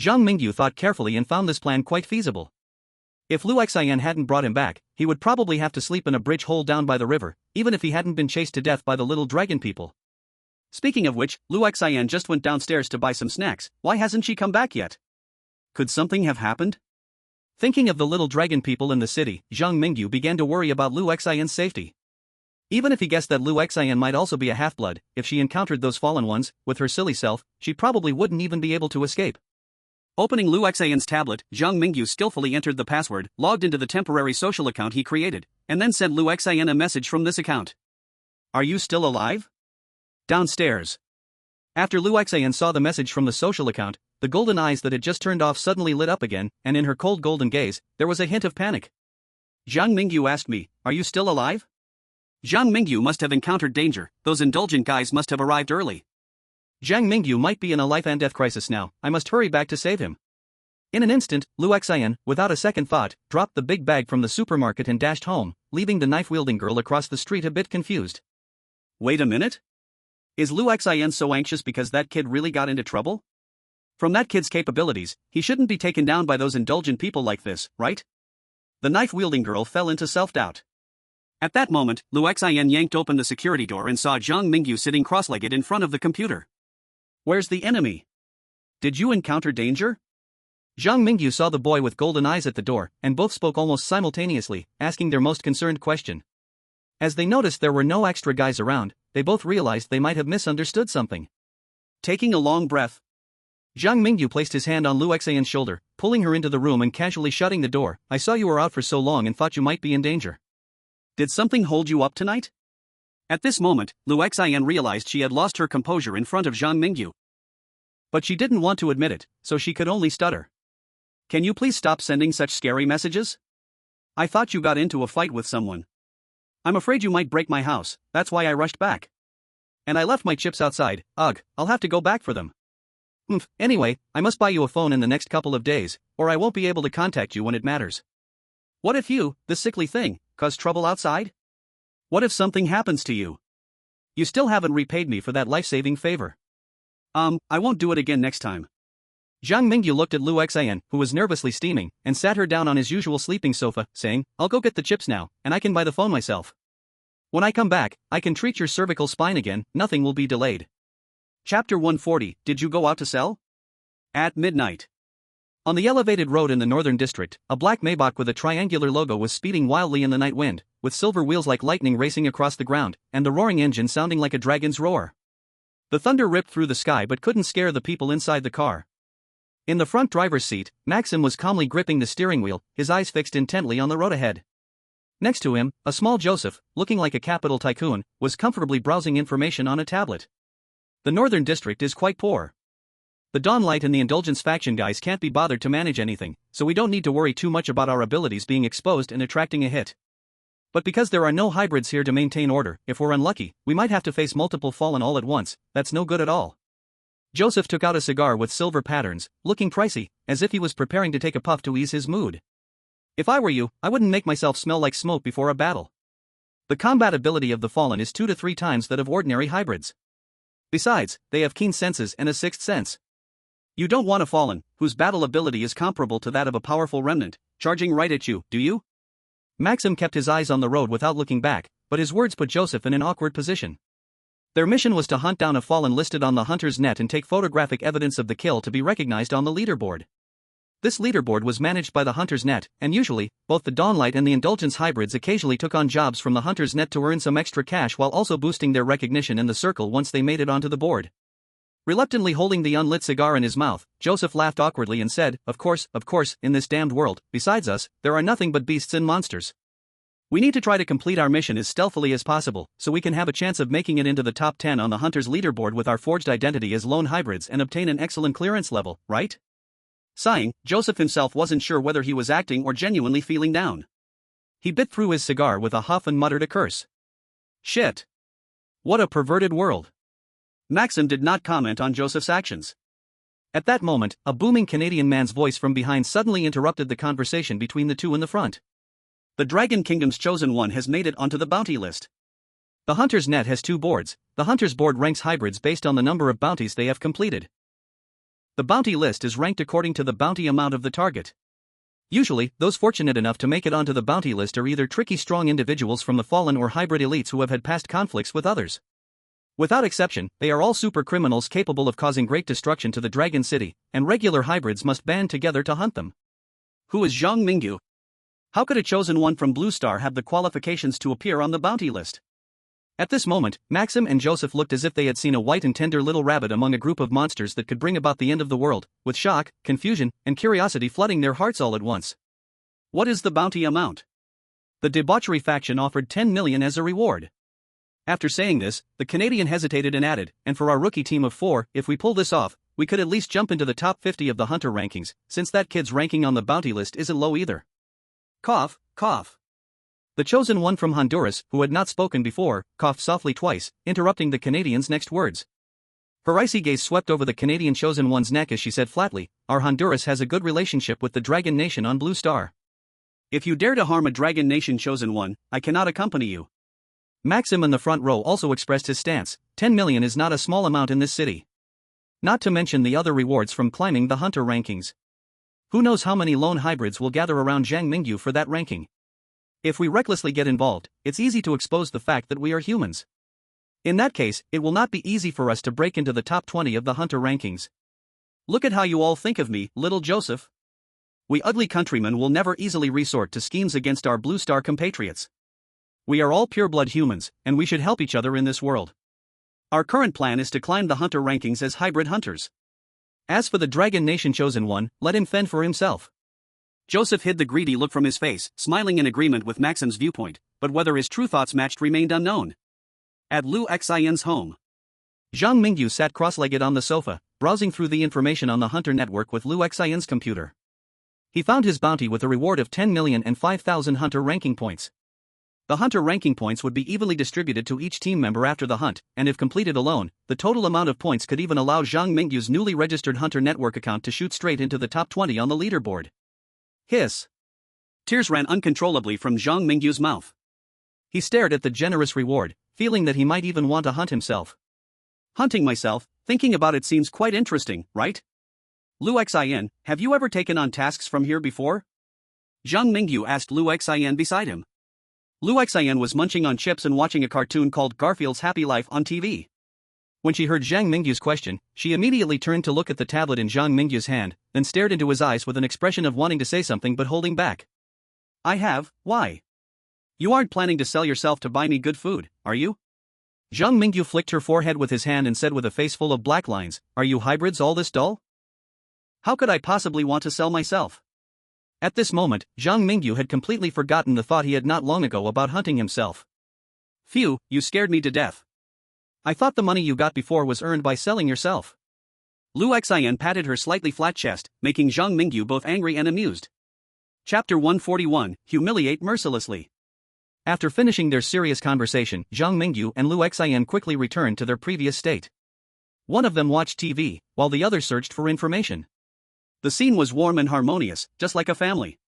Speaker 1: Zhang Mingyu thought carefully and found this plan quite feasible. If Lu Xian hadn't brought him back, he would probably have to sleep in a bridge hole down by the river, even if he hadn't been chased to death by the little dragon people. Speaking of which, Lu Xian just went downstairs to buy some snacks. Why hasn't she come back yet? Could something have happened? Thinking of the little dragon people in the city, Zhang Mingyu began to worry about Lu Xian's safety. Even if he guessed that Lu Xian might also be a half-blood, if she encountered those fallen ones, with her silly self, she probably wouldn't even be able to escape. Opening Lu Xian's tablet, Zhang Mingyu skillfully entered the password, logged into the temporary social account he created, and then sent Lu Xian a message from this account. Are you still alive? Downstairs. After Lu Xian saw the message from the social account, the golden eyes that had just turned off suddenly lit up again, and in her cold golden gaze, there was a hint of panic. Zhang Mingyu asked me, are you still alive? Zhang Mingyu must have encountered danger, those indulgent guys must have arrived early. Zhang Mingyu might be in a life and death crisis now, I must hurry back to save him. In an instant, Lu Xian, without a second thought, dropped the big bag from the supermarket and dashed home, leaving the knife-wielding girl across the street a bit confused. Wait a minute? Is Lu Xian so anxious because that kid really got into trouble? From that kid's capabilities, he shouldn't be taken down by those indulgent people like this, right? The knife-wielding girl fell into self-doubt. At that moment, Lu Xian yanked open the security door and saw Zhang Mingyu sitting cross-legged in front of the computer. Where's the enemy? Did you encounter danger? Zhang Mingyu saw the boy with golden eyes at the door, and both spoke almost simultaneously, asking their most concerned question. As they noticed there were no extra guys around, they both realized they might have misunderstood something. Taking a long breath, Zhang Mingyu placed his hand on Lu Xayan's shoulder, pulling her into the room and casually shutting the door. I saw you were out for so long and thought you might be in danger. Did something hold you up tonight? At this moment, Lu Xayan realized she had lost her composure in front of Zhang Mingyu. But she didn't want to admit it, so she could only stutter. Can you please stop sending such scary messages? I thought you got into a fight with someone. I'm afraid you might break my house, that's why I rushed back. And I left my chips outside. Ugh, I'll have to go back for them. Anyway, I must buy you a phone in the next couple of days, or I won't be able to contact you when it matters. What if you, this sickly thing, cause trouble outside? What if something happens to you? You still haven't repaid me for that life-saving favor. I won't do it again next time. Zhang Mingyu looked at Lu Xayan, who was nervously steaming, and sat her down on his usual sleeping sofa, saying, I'll go get the chips now, and I can buy the phone myself. When I come back, I can treat your cervical spine again, nothing will be delayed. Chapter 140, Did you go out to sell? At midnight. On the elevated road in the northern district, a black Maybach with a triangular logo was speeding wildly in the night wind, with silver wheels like lightning racing across the ground, and the roaring engine sounding like a dragon's roar. The thunder ripped through the sky but couldn't scare the people inside the car. In the front driver's seat, Maxim was calmly gripping the steering wheel, his eyes fixed intently on the road ahead. Next to him, a small Joseph, looking like a capital tycoon, was comfortably browsing information on a tablet. The northern district is quite poor. The Dawnlight and the Indulgence faction guys can't be bothered to manage anything, so we don't need to worry too much about our abilities being exposed and attracting a hit. But because there are no hybrids here to maintain order, if we're unlucky, we might have to face multiple fallen all at once. That's no good at all. Joseph took out a cigar with silver patterns, looking pricey, as if he was preparing to take a puff to ease his mood. If I were you, I wouldn't make myself smell like smoke before a battle. The combat ability of the fallen is 2 to 3 times that of ordinary hybrids. Besides, they have keen senses and a sixth sense. You don't want a fallen, whose battle ability is comparable to that of a powerful remnant, charging right at you, do you? Maxim kept his eyes on the road without looking back, but his words put Joseph in an awkward position. Their mission was to hunt down a fallen listed on the hunter's net and take photographic evidence of the kill to be recognized on the leaderboard. This leaderboard was managed by the hunter's net, and usually, both the Dawnlight and the Indulgence hybrids occasionally took on jobs from the hunter's net to earn some extra cash while also boosting their recognition in the circle once they made it onto the board. Reluctantly holding the unlit cigar in his mouth, Joseph laughed awkwardly and said, Of course, in this damned world, besides us, there are nothing but beasts and monsters. We need to try to complete our mission as stealthily as possible, so we can have a chance of making it into the top 10 on the hunter's leaderboard with our forged identity as lone hybrids and obtain an excellent clearance level, right? Sighing, Joseph himself wasn't sure whether he was acting or genuinely feeling down. He bit through his cigar with a huff and muttered a curse. Shit. What a perverted world. Maxim did not comment on Joseph's actions. At that moment, a booming Canadian man's voice from behind suddenly interrupted the conversation between the two in the front. The Dragon Kingdom's chosen one has made it onto the bounty list. The Hunter's Net has 2 boards. The Hunter's board ranks hybrids based on the number of bounties they have completed. The bounty list is ranked according to the bounty amount of the target. Usually, those fortunate enough to make it onto the bounty list are either tricky strong individuals from the fallen or hybrid elites who have had past conflicts with others. Without exception, they are all super criminals capable of causing great destruction to the Dragon City, and regular hybrids must band together to hunt them. Who is Zhang Mingyu? How could a chosen one from Blue Star have the qualifications to appear on the bounty list? At this moment, Maxim and Joseph looked as if they had seen a white and tender little rabbit among a group of monsters that could bring about the end of the world, with shock, confusion, and curiosity flooding their hearts all at once. What is the bounty amount? The debauchery faction offered 10 million as a reward. After saying this, the Canadian hesitated and added, and for our rookie team of 4, if we pull this off, we could at least jump into the top 50 of the hunter rankings, since that kid's ranking on the bounty list isn't low either. Cough, cough. The chosen one from Honduras, who had not spoken before, coughed softly twice, interrupting the Canadian's next words. Her icy gaze swept over the Canadian chosen one's neck as she said flatly, Our Honduras has a good relationship with the Dragon Nation on Blue Star. If you dare to harm a Dragon Nation chosen one, I cannot accompany you. Maxim in the front row also expressed his stance. 10 million is not a small amount in this city. Not to mention the other rewards from climbing the hunter rankings. Who knows how many lone hybrids will gather around Zhang Mingyu for that ranking? If we recklessly get involved, it's easy to expose the fact that we are humans. In that case, it will not be easy for us to break into the top 20 of the hunter rankings. Look at how you all think of me, little Joseph. We ugly countrymen will never easily resort to schemes against our Blue Star compatriots. We are all pureblood humans, and we should help each other in this world. Our current plan is to climb the hunter rankings as hybrid hunters. As for the Dragon Nation Chosen One, let him fend for himself. Joseph hid the greedy look from his face, smiling in agreement with Maxim's viewpoint, but whether his true thoughts matched remained unknown. At Lu Xin's home, Zhang Mingyu sat cross-legged on the sofa, browsing through the information on the Hunter network with Lu Xin's computer. He found his bounty with a reward of 10,005,000 Hunter ranking points. The Hunter ranking points would be evenly distributed to each team member after the hunt, and if completed alone, the total amount of points could even allow Zhang Mingyu's newly registered Hunter network account to shoot straight into the top 20 on the leaderboard. Hiss! Tears ran uncontrollably from Zhang Mingyu's mouth. He stared at the generous reward, feeling that he might even want to hunt himself. Hunting myself, thinking about it seems quite interesting, right? Lu Xin, have you ever taken on tasks from here before? Zhang Mingyu asked Lu Xin beside him. Lu Xin was munching on chips and watching a cartoon called Garfield's Happy Life on TV. When she heard Zhang Mingyu's question, she immediately turned to look at the tablet in Zhang Mingyu's hand, then stared into his eyes with an expression of wanting to say something but holding back. I have, why? You aren't planning to sell yourself to buy me good food, are you? Zhang Mingyu flicked her forehead with his hand and said with a face full of black lines, are you hybrids all this dull? How could I possibly want to sell myself? At this moment, Zhang Mingyu had completely forgotten the thought he had not long ago about hunting himself. Phew, you scared me to death. I thought the money you got before was earned by selling yourself. Lu Xin patted her slightly flat chest, making Zhang Mingyu both angry and amused. Chapter 141, Humiliate Mercilessly. After finishing their serious conversation, Zhang Mingyu and Lu Xin quickly returned to their previous state. One of them watched TV, while the other searched for information. The scene was warm and harmonious, just like a family.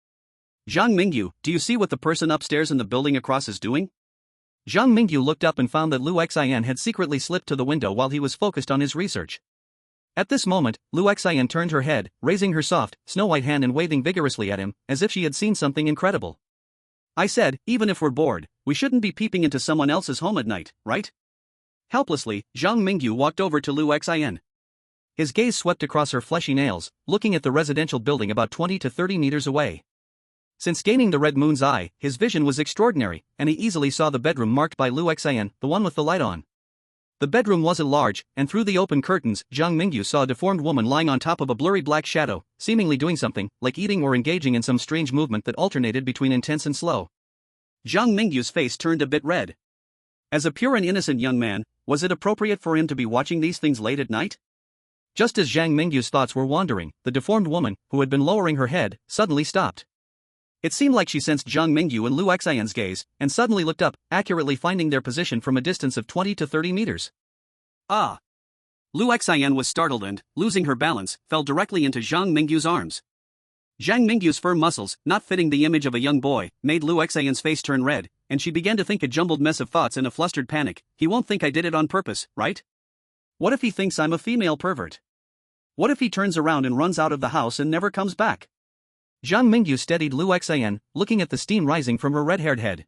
Speaker 1: Zhang Mingyu, do you see what the person upstairs in the building across is doing? Zhang Mingyu looked up and found that Lu Xin had secretly slipped to the window while he was focused on his research. At this moment, Lu Xin turned her head, raising her soft, snow-white hand and waving vigorously at him, as if she had seen something incredible. I said, even if we're bored, we shouldn't be peeping into someone else's home at night, right? Helplessly, Zhang Mingyu walked over to Lu Xin. His gaze swept across her fleshy nails, looking at the residential building about 20 to 30 meters away. Since gaining the Red Moon's eye, his vision was extraordinary, and he easily saw the bedroom marked by Lu Xin, the one with the light on. The bedroom wasn't large, and through the open curtains, Zhang Mingyu saw a deformed woman lying on top of a blurry black shadow, seemingly doing something, like eating or engaging in some strange movement that alternated between intense and slow. Zhang Mingyu's face turned a bit red. As a pure and innocent young man, was it appropriate for him to be watching these things late at night? Just as Zhang Mingyu's thoughts were wandering, the deformed woman, who had been lowering her head, suddenly stopped. It seemed like she sensed Zhang Mingyu and Lu Xin's gaze, and suddenly looked up, accurately finding their position from a distance of 20 to 30 meters. Ah! Lu Xin was startled and, losing her balance, fell directly into Zhang Mingyu's arms. Zhang Mingyu's firm muscles, not fitting the image of a young boy, made Lu Xin's face turn red, and she began to think a jumbled mess of thoughts in a flustered panic. He won't think I did it on purpose, right? What if he thinks I'm a female pervert? What if he turns around and runs out of the house and never comes back? Zhang Mingyu steadied Lu Xin, looking at the steam rising from her red-haired head.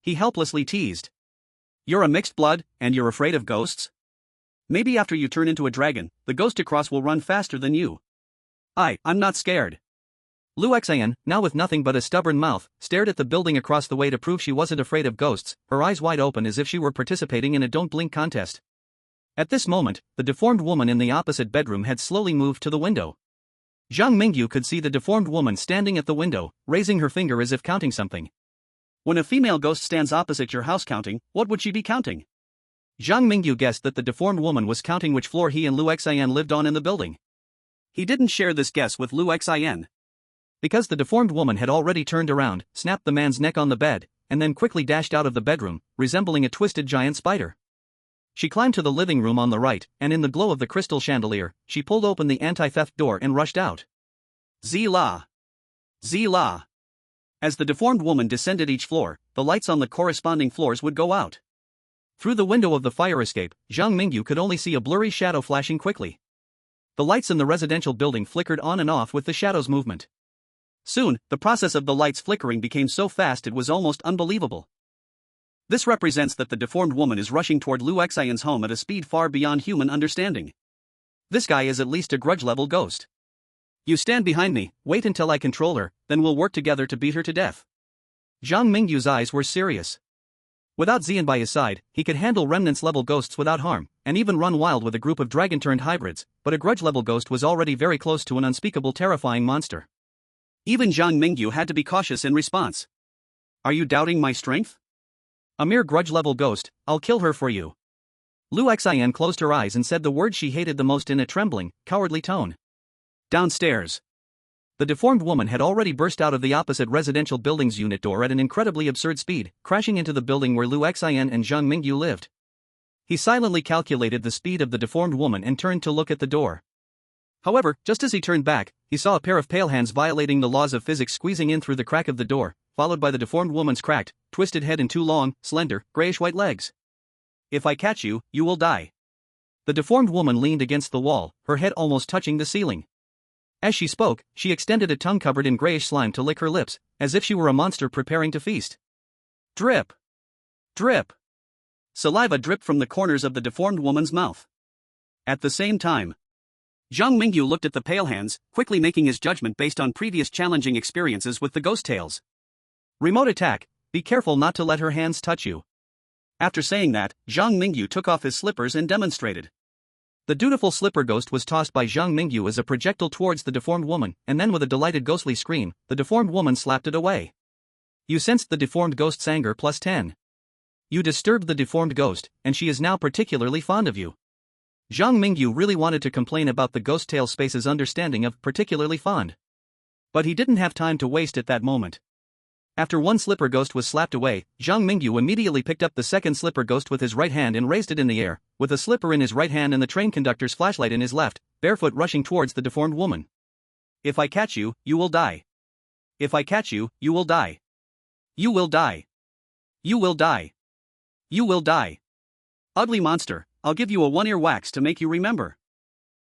Speaker 1: He helplessly teased. You're a mixed blood, and you're afraid of ghosts? Maybe after you turn into a dragon, the ghost across will run faster than you. I'm not scared. Lu Xin, now with nothing but a stubborn mouth, stared at the building across the way to prove she wasn't afraid of ghosts, her eyes wide open as if she were participating in a don't blink contest. At this moment, the deformed woman in the opposite bedroom had slowly moved to the window. Zhang Mingyu could see the deformed woman standing at the window, raising her finger as if counting something. When a female ghost stands opposite your house counting, what would she be counting? Zhang Mingyu guessed that the deformed woman was counting which floor he and Lu Xin lived on in the building. He didn't share this guess with Lu Xin. Because the deformed woman had already turned around, snapped the man's neck on the bed, and then quickly dashed out of the bedroom, resembling a twisted giant spider. She climbed to the living room on the right, and in the glow of the crystal chandelier, she pulled open the anti-theft door and rushed out. Zila! Zila! As the deformed woman descended each floor, the lights on the corresponding floors would go out. Through the window of the fire escape, Zhang Mingyu could only see a blurry shadow flashing quickly. The lights in the residential building flickered on and off with the shadow's movement. Soon, the process of the lights flickering became so fast it was almost unbelievable. This represents that the deformed woman is rushing toward Lu Xin's home at a speed far beyond human understanding. This guy is at least a grudge-level ghost. You stand behind me, wait until I control her, then we'll work together to beat her to death. Zhang Mingyu's eyes were serious. Without Xian by his side, he could handle remnants-level ghosts without harm, and even run wild with a group of dragon-turned hybrids, but a grudge-level ghost was already very close to an unspeakable terrifying monster. Even Zhang Mingyu had to be cautious in response. Are you doubting my strength? A mere grudge-level ghost, I'll kill her for you. Lu Xian closed her eyes and said the word she hated the most in a trembling, cowardly tone. Downstairs. The deformed woman had already burst out of the opposite residential building's unit door at an incredibly absurd speed, crashing into the building where Lu Xian and Zhang Mingyu lived. He silently calculated the speed of the deformed woman and turned to look at the door. However, just as he turned back, he saw a pair of pale hands violating the laws of physics squeezing in through the crack of the door, followed by the deformed woman's cracked, twisted head and two long, slender, grayish-white legs. If I catch you, you will die. The deformed woman leaned against the wall, her head almost touching the ceiling. As she spoke, she extended a tongue covered in grayish slime to lick her lips, as if she were a monster preparing to feast. Drip! Drip! Saliva dripped from the corners of the deformed woman's mouth. At the same time, Zhang Mingyu looked at the pale hands, quickly making his judgment based on previous challenging experiences with the ghost tails. Remote attack, be careful not to let her hands touch you. After saying that, Zhang Mingyu took off his slippers and demonstrated. The dutiful slipper ghost was tossed by Zhang Mingyu as a projectile towards the deformed woman, and then with a delighted ghostly scream, the deformed woman slapped it away. You sensed the deformed ghost's anger +10. You disturbed the deformed ghost, and she is now particularly fond of you. Zhang Mingyu really wanted to complain about the ghost tail space's understanding of particularly fond. But he didn't have time to waste at that moment. After one slipper ghost was slapped away, Zhang Mingyu immediately picked up the second slipper ghost with his right hand and raised it in the air, with a slipper in his right hand and the train conductor's flashlight in his left, barefoot rushing towards the deformed woman. If I catch you, you will die. If I catch you, you will die. You will die. You will die. You will die. Ugly monster, I'll give you a one-ear wax to make you remember.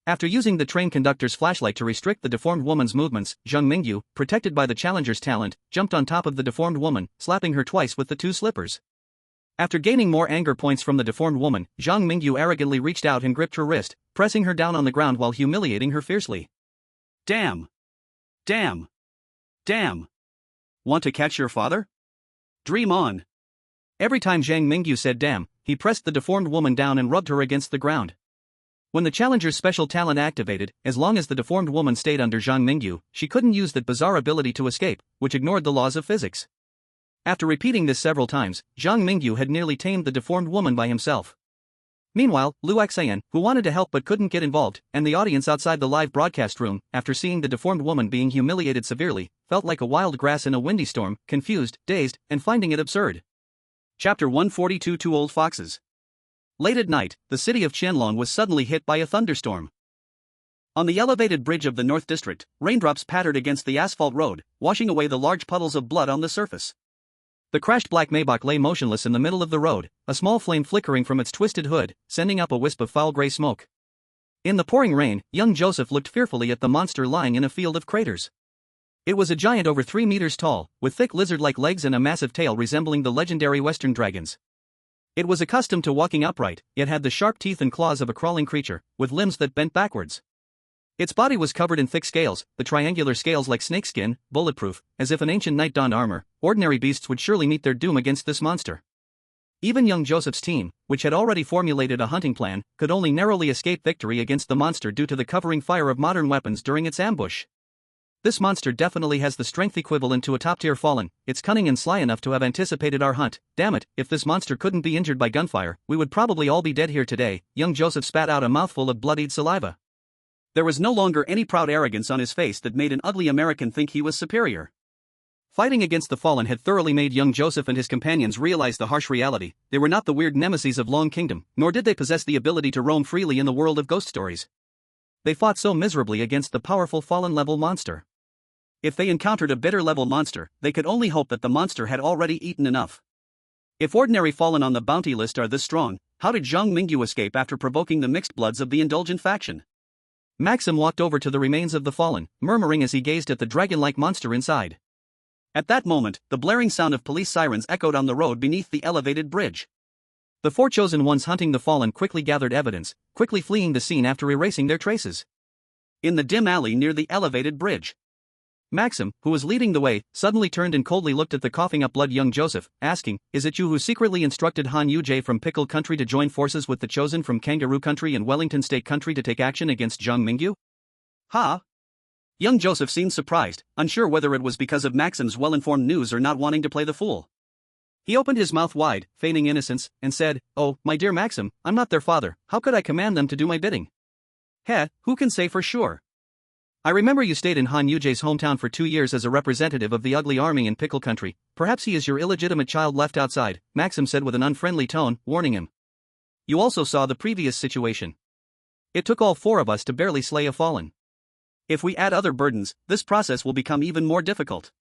Speaker 1: After using the train conductor's flashlight to restrict the deformed woman's movements, Zhang Mingyu, protected by the challenger's talent, jumped on top of the deformed woman, slapping her twice with the two slippers. After gaining more anger points from the deformed woman, Zhang Mingyu arrogantly reached out and gripped her wrist, pressing her down on the ground while humiliating her fiercely. Damn! Damn! Damn! Want to catch your father? Dream on! Every time Zhang Mingyu said damn, he pressed the deformed woman down and rubbed her against the ground. When the challenger's special talent activated, as long as the deformed woman stayed under Zhang Mingyu, she couldn't use that bizarre ability to escape, which ignored the laws of physics. After repeating this several times, Zhang Mingyu had nearly tamed the deformed woman by himself. Meanwhile, Lu Xian, who wanted to help but couldn't get involved, and the audience outside the live broadcast room, after seeing the deformed woman being humiliated severely, felt like a wild grass in a windy storm, confused, dazed, and finding it absurd. Chapter 142 Two Old Foxes. Late at night, the city of Qianlong was suddenly hit by a thunderstorm. On the elevated bridge of the North District, raindrops pattered against the asphalt road, washing away the large puddles of blood on the surface. The crashed black Maybach lay motionless in the middle of the road, a small flame flickering from its twisted hood, sending up a wisp of foul gray smoke. In the pouring rain, young Joseph looked fearfully at the monster lying in a field of craters. It was a giant over 3 meters tall, with thick lizard-like legs and a massive tail resembling the legendary western dragons. It was accustomed to walking upright, yet had the sharp teeth and claws of a crawling creature, with limbs that bent backwards. Its body was covered in thick scales, the triangular scales like snakeskin, bulletproof, as if an ancient knight donned armor. Ordinary beasts would surely meet their doom against this monster. Even young Joseph's team, which had already formulated a hunting plan, could only narrowly escape victory against the monster due to the covering fire of modern weapons during its ambush. This monster definitely has the strength equivalent to a top-tier fallen. It's cunning and sly enough to have anticipated our hunt. Damn it, if this monster couldn't be injured by gunfire, we would probably all be dead here today. Young Joseph spat out a mouthful of bloodied saliva. There was no longer any proud arrogance on his face that made an ugly American think he was superior. Fighting against the fallen had thoroughly made young Joseph and his companions realize the harsh reality. They were not the weird nemesis of Long Kingdom, nor did they possess the ability to roam freely in the world of ghost stories. They fought so miserably against the powerful fallen-level monster. If they encountered a bitter-level monster, they could only hope that the monster had already eaten enough. If ordinary fallen on the bounty list are this strong, how did Zhang Mingyu escape after provoking the mixed bloods of the indulgent faction? Maxim walked over to the remains of the fallen, murmuring as he gazed at the dragon-like monster inside. At that moment, the blaring sound of police sirens echoed on the road beneath the elevated bridge. The 4 chosen ones hunting the fallen quickly gathered evidence, quickly fleeing the scene after erasing their traces. In the dim alley near the elevated bridge, Maxim, who was leading the way, suddenly turned and coldly looked at the coughing up blood young Joseph, asking, "Is it you who secretly instructed Han Yujie from Pickle Country to join forces with the Chosen from Kangaroo Country and Wellington State Country to take action against Zhang Mingyu?" "Ha?" Young Joseph seemed surprised, unsure whether it was because of Maxim's well-informed news or not wanting to play the fool. He opened his mouth wide, feigning innocence, and said, "Oh, my dear Maxim, I'm not their father, how could I command them to do my bidding?" "Heh, who can say for sure? I remember you stayed in Han Yujie's hometown for 2 years as a representative of the ugly army in Pickle Country. Perhaps he is your illegitimate child left outside," Maxim said with an unfriendly tone, warning him. "You also saw the previous situation. It took all 4 of us to barely slay a fallen. If we add other burdens, this process will become even more difficult.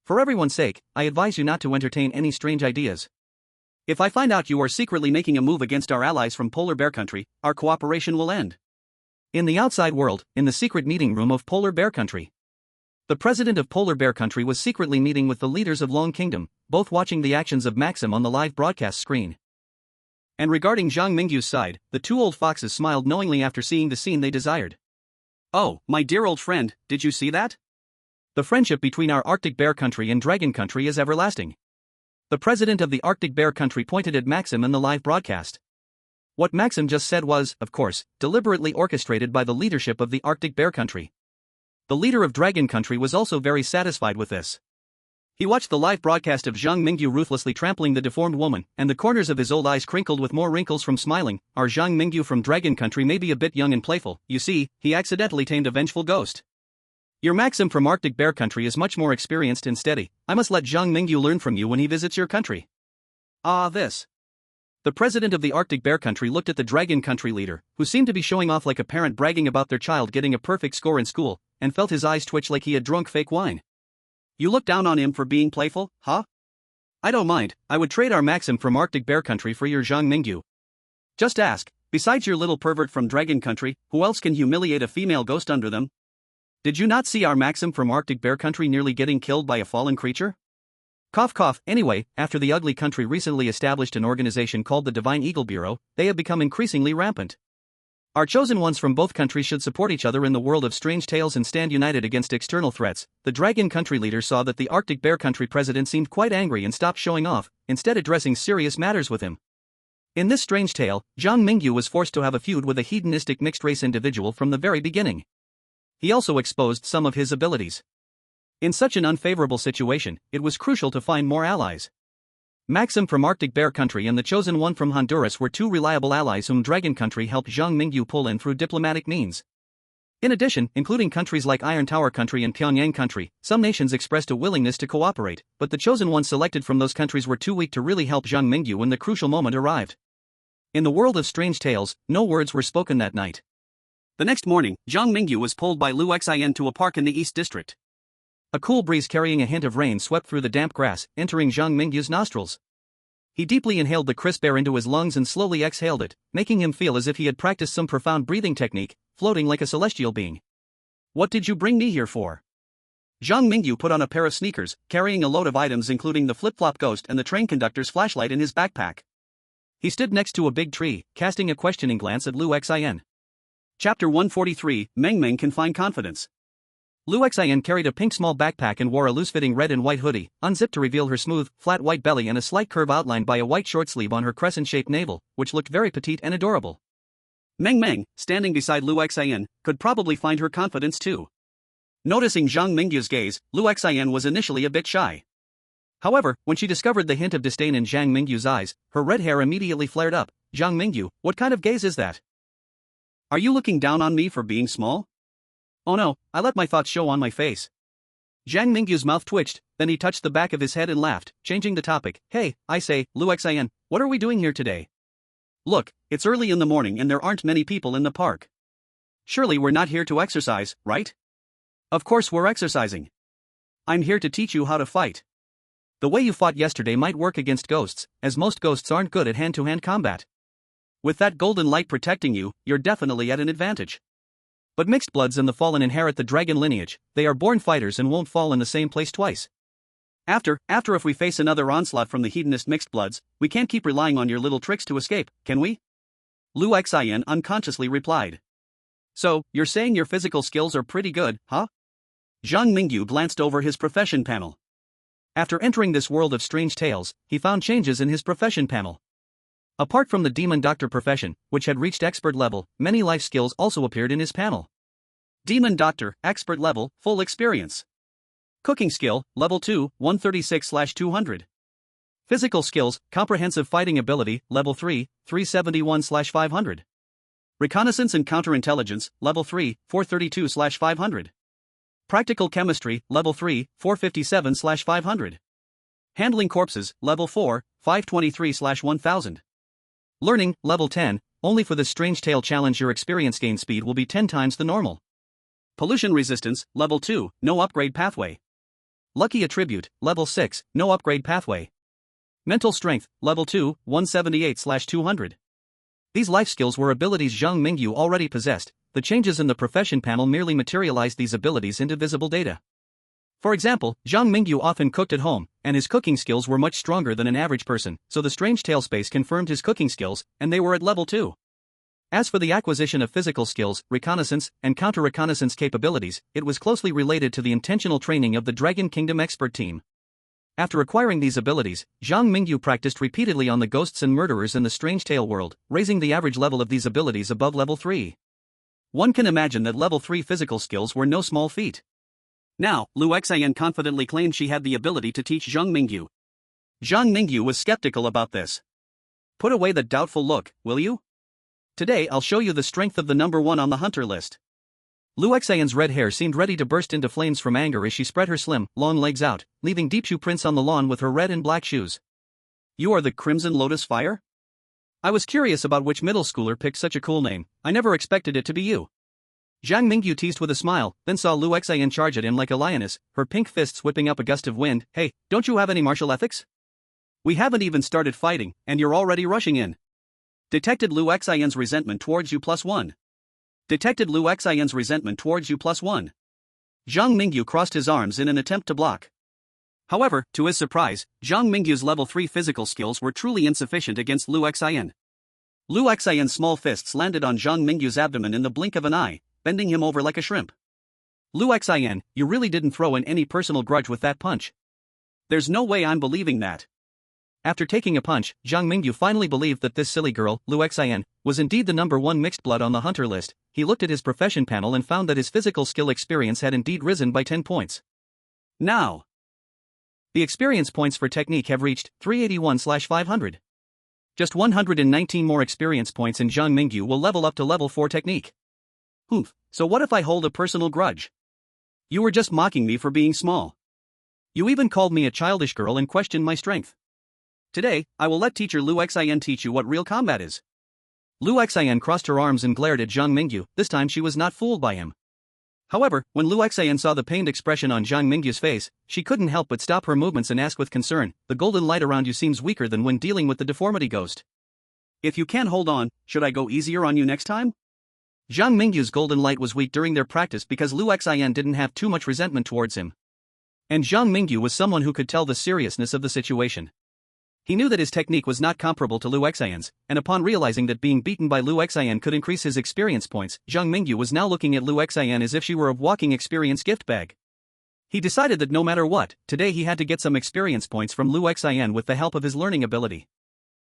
Speaker 1: For everyone's sake, I advise you not to entertain any strange ideas. If I find out you are secretly making a move against our allies from Polar Bear Country, our cooperation will end." In the outside world, in the secret meeting room of Polar Bear Country, the president of Polar Bear Country was secretly meeting with the leaders of Long Kingdom, both watching the actions of Maxim on the live broadcast screen. And regarding Zhang Mingyu's side, the 2 old foxes smiled knowingly after seeing the scene they desired. "Oh, my dear old friend, did you see that? The friendship between our Arctic Bear Country and Dragon Country is everlasting." The president of the Arctic Bear Country pointed at Maxim in the live broadcast. What Maxim just said was, of course, deliberately orchestrated by the leadership of the Arctic Bear Country. The leader of Dragon Country was also very satisfied with this. He watched the live broadcast of Zhang Mingyu ruthlessly trampling the deformed woman, and the corners of his old eyes crinkled with more wrinkles from smiling. Our Zhang Mingyu from Dragon Country may be a bit young and playful, you see, he accidentally tamed a vengeful ghost. Your Maxim from Arctic Bear Country is much more experienced and steady. I must let Zhang Mingyu learn from you when he visits your country. Ah, this. The president of the Arctic Bear Country looked at the Dragon Country leader, who seemed to be showing off like a parent bragging about their child getting a perfect score in school, and felt his eyes twitch like he had drunk fake wine. "You look down on him for being playful, huh? I don't mind, I would trade our Maxim from Arctic Bear Country for your Zhang Mingyu. Just ask, besides your little pervert from Dragon Country, who else can humiliate a female ghost under them? Did you not see our Maxim from Arctic Bear Country nearly getting killed by a fallen creature?" Cough cough. Anyway, after the ugly country recently established an organization called the Divine Eagle Bureau, they have become increasingly rampant. Our chosen ones from both countries should support each other in the world of strange tales and stand united against external threats. The Dragon Country leader saw that the Arctic Bear Country president seemed quite angry and stopped showing off, instead addressing serious matters with him. In this strange tale, Zhang Mingyu was forced to have a feud with a hedonistic mixed-race individual from the very beginning. He also exposed some of his abilities. In such an unfavorable situation, it was crucial to find more allies. Maxim from Arctic Bear Country and the Chosen One from Honduras were 2 reliable allies whom Dragon Country helped Zhang Mingyu pull in through diplomatic means. In addition, including countries like Iron Tower Country and Pyongyang Country, some nations expressed a willingness to cooperate, but the chosen ones selected from those countries were too weak to really help Zhang Mingyu when the crucial moment arrived. In the world of strange tales, no words were spoken that night. The next morning, Zhang Mingyu was pulled by Lu Xian to a park in the East District. A cool breeze carrying a hint of rain swept through the damp grass, entering Zhang Mingyu's nostrils. He deeply inhaled the crisp air into his lungs and slowly exhaled it, making him feel as if he had practiced some profound breathing technique, floating like a celestial being. "What did you bring me here for?" Zhang Mingyu put on a pair of sneakers, carrying a load of items including the flip-flop ghost and the train conductor's flashlight in his backpack. He stood next to a big tree, casting a questioning glance at Lu Xian. Chapter 143, Meng Meng Can Find Confidence. Lu Xian carried a pink small backpack and wore a loose-fitting red and white hoodie, unzipped to reveal her smooth, flat white belly and a slight curve outlined by a white short sleeve on her crescent-shaped navel, which looked very petite and adorable. Meng Meng, standing beside Lu Xian, could probably find her confidence too. Noticing Zhang Mingyu's gaze, Lu Xian was initially a bit shy. However, when she discovered the hint of disdain in Zhang Mingyu's eyes, her red hair immediately flared up. "Zhang Mingyu, what kind of gaze is that? Are you looking down on me for being small?" "Oh no, I let my thoughts show on my face." Zhang Mingyu's mouth twitched, then he touched the back of his head and laughed, changing the topic. "Hey, I say, Lu Xian, what are we doing here today? Look, it's early in the morning and there aren't many people in the park. Surely we're not here to exercise, right?" "Of course we're exercising. I'm here to teach you how to fight. The way you fought yesterday might work against ghosts, as most ghosts aren't good at hand-to-hand combat. With that golden light protecting you, you're definitely at an advantage. But mixed bloods and the fallen inherit the dragon lineage, they are born fighters and won't fall in the same place twice. After if we face another onslaught from the hedonist mixed bloods, we can't keep relying on your little tricks to escape, can we?" Lu Xian unconsciously replied. "So, you're saying your physical skills are pretty good, huh?" Zhang Mingyu glanced over his profession panel. After entering this world of strange tales, he found changes in his profession panel. Apart from the demon doctor profession, which had reached expert level, many life skills also appeared in his panel. Demon doctor, expert level, full experience. Cooking skill, level 2, 136/200. Physical skills, comprehensive fighting ability, level 3, 371/500. Reconnaissance and counterintelligence, level 3, 432/500. Practical chemistry, level 3, 457/500. Handling corpses, level 4, 523/1000. Learning, level 10, only for this strange tale challenge your experience gain speed will be 10 times the normal. Pollution resistance, level 2, no upgrade pathway. Lucky attribute, level 6, no upgrade pathway. Mental strength, level 2, 178/200. These life skills were abilities Zhang Mingyu already possessed. The changes in the profession panel merely materialized these abilities into visible data. For example, Zhang Mingyu often cooked at home, and his cooking skills were much stronger than an average person, so the strange tale space confirmed his cooking skills, and they were at level 2. As for the acquisition of physical skills, reconnaissance, and counter-reconnaissance capabilities, it was closely related to the intentional training of the Dragon Kingdom expert team. After acquiring these abilities, Zhang Mingyu practiced repeatedly on the ghosts and murderers in the strange tale world, raising the average level of these abilities above level 3. One can imagine that level 3 physical skills were no small feat. Now, Lu Xian confidently claimed she had the ability to teach Zhang Mingyu. Zhang Mingyu was skeptical about this. Put away the doubtful look, will you? Today I'll show you the strength of the number 1 on the hunter list. Lu Xian's red hair seemed ready to burst into flames from anger as she spread her slim, long legs out, leaving deep shoe prints on the lawn with her red and black shoes. You are the Crimson Lotus Fire? I was curious about which middle schooler picked such a cool name. I never expected it to be you. Zhang Mingyu teased with a smile, then saw Lu Xian charge at him like a lioness, her pink fists whipping up a gust of wind. Hey, don't you have any martial ethics? We haven't even started fighting, and you're already rushing in. Detected Lu Xian's resentment towards you +1. Detected Lu Xian's resentment towards you +1. Zhang Mingyu crossed his arms in an attempt to block. However, to his surprise, Zhang Mingyu's level 3 physical skills were truly insufficient against Lu Xian. Lu Xian's small fists landed on Zhang Mingyu's abdomen in the blink of an eye, bending him over like a shrimp. Lu Xian, you really didn't throw in any personal grudge with that punch. There's no way I'm believing that. After taking a punch, Zhang Mingyu finally believed that this silly girl, Lu Xian, was indeed the number 1 mixed blood on the hunter list. He looked at his profession panel and found that his physical skill experience had indeed risen by 10 points. Now, the experience points for technique have reached 381/500. Just 119 more experience points and Zhang Mingyu will level up to level 4 technique. Humph, so what if I hold a personal grudge? You were just mocking me for being small. You even called me a childish girl and questioned my strength. Today, I will let teacher Lu Xian teach you what real combat is. Lu Xian crossed her arms and glared at Zhang Mingyu. This time she was not fooled by him. However, when Lu Xian saw the pained expression on Zhang Mingyu's face, she couldn't help but stop her movements and ask with concern, the golden light around you seems weaker than when dealing with the deformity ghost. If you can't hold on, should I go easier on you next time? Zhang Mingyu's golden light was weak during their practice because Lu Xian didn't have too much resentment towards him. And Zhang Mingyu was someone who could tell the seriousness of the situation. He knew that his technique was not comparable to Lu Xian's, and upon realizing that being beaten by Lu Xian could increase his experience points, Zhang Mingyu was now looking at Lu Xian as if she were a walking experience gift bag. He decided that no matter what, today he had to get some experience points from Lu Xian with the help of his learning ability.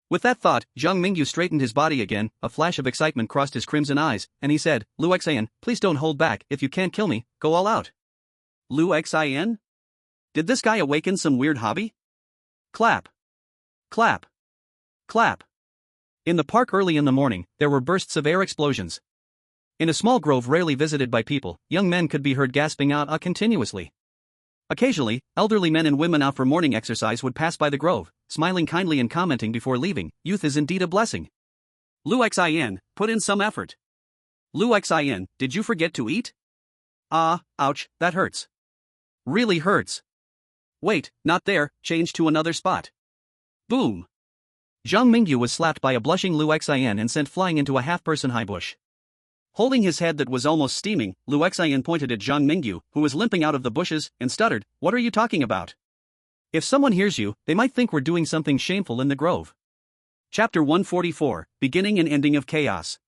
Speaker 1: With that thought, Zhang Mingyu straightened his body again, a flash of excitement crossed his crimson eyes, and he said, Lu Xian, please don't hold back. If you can't kill me, go all out. Lu Xian? Did this guy awaken some weird hobby? Clap. Clap. Clap. In the park early in the morning, there were bursts of air explosions. In a small grove rarely visited by people, young men could be heard gasping out continuously. Occasionally, elderly men and women out for morning exercise would pass by the grove, smiling kindly and commenting before leaving, youth is indeed a blessing. Lu Xian, put in some effort. Lu Xian, did you forget to eat? Ah, ouch, that hurts. Really hurts. Wait, not there, change to another spot. Boom. Zhang Mingyu was slapped by a blushing Lu Xian and sent flying into a half-person high bush. Holding his head that was almost steaming, Lu Xian pointed at Zhang Mingyu, who was limping out of the bushes, and stuttered, What are you talking about? If someone hears you, they might think we're doing something shameful in the grove. Chapter 144, Beginning and Ending of Chaos.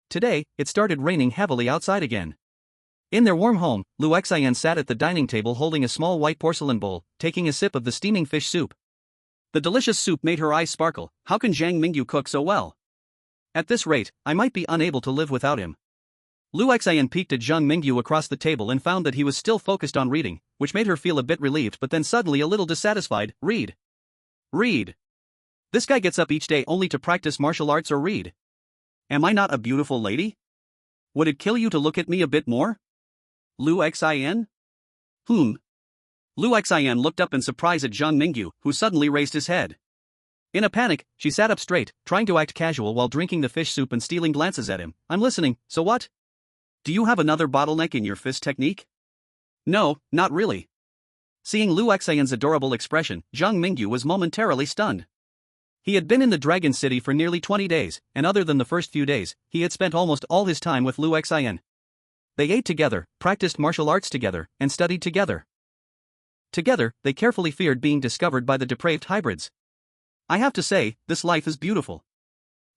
Speaker 1: Today, it started raining heavily outside again. In their warm home, Lu Xian sat at the dining table holding a small white porcelain bowl, taking a sip of the steaming fish soup. The delicious soup made her eyes sparkle. How can Zhang Mingyu cook so well? At this rate, I might be unable to live without him. Lu Xian peeked at Zhang Mingyu across the table and found that he was still focused on reading, which made her feel a bit relieved but then suddenly a little dissatisfied. Read. Read. This guy gets up each day only to practice martial arts or read. Am I not a beautiful lady? Would it kill you to look at me a bit more? Lu Xian? Lu Xian looked up in surprise at Zhang Mingyu, who suddenly raised his head. In a panic, she sat up straight, trying to act casual while drinking the fish soup and stealing glances at him. I'm listening, so what? Do you have another bottleneck in your fist technique? No, not really. Seeing Lu Xian's adorable expression, Zhang Mingyu was momentarily stunned. He had been in the Dragon City for nearly 20 days, and other than the first few days, he had spent almost all his time with Lu Xian. They ate together, practiced martial arts together, and studied together. Together, they carefully feared being discovered by the depraved hybrids. I have to say, this life is beautiful.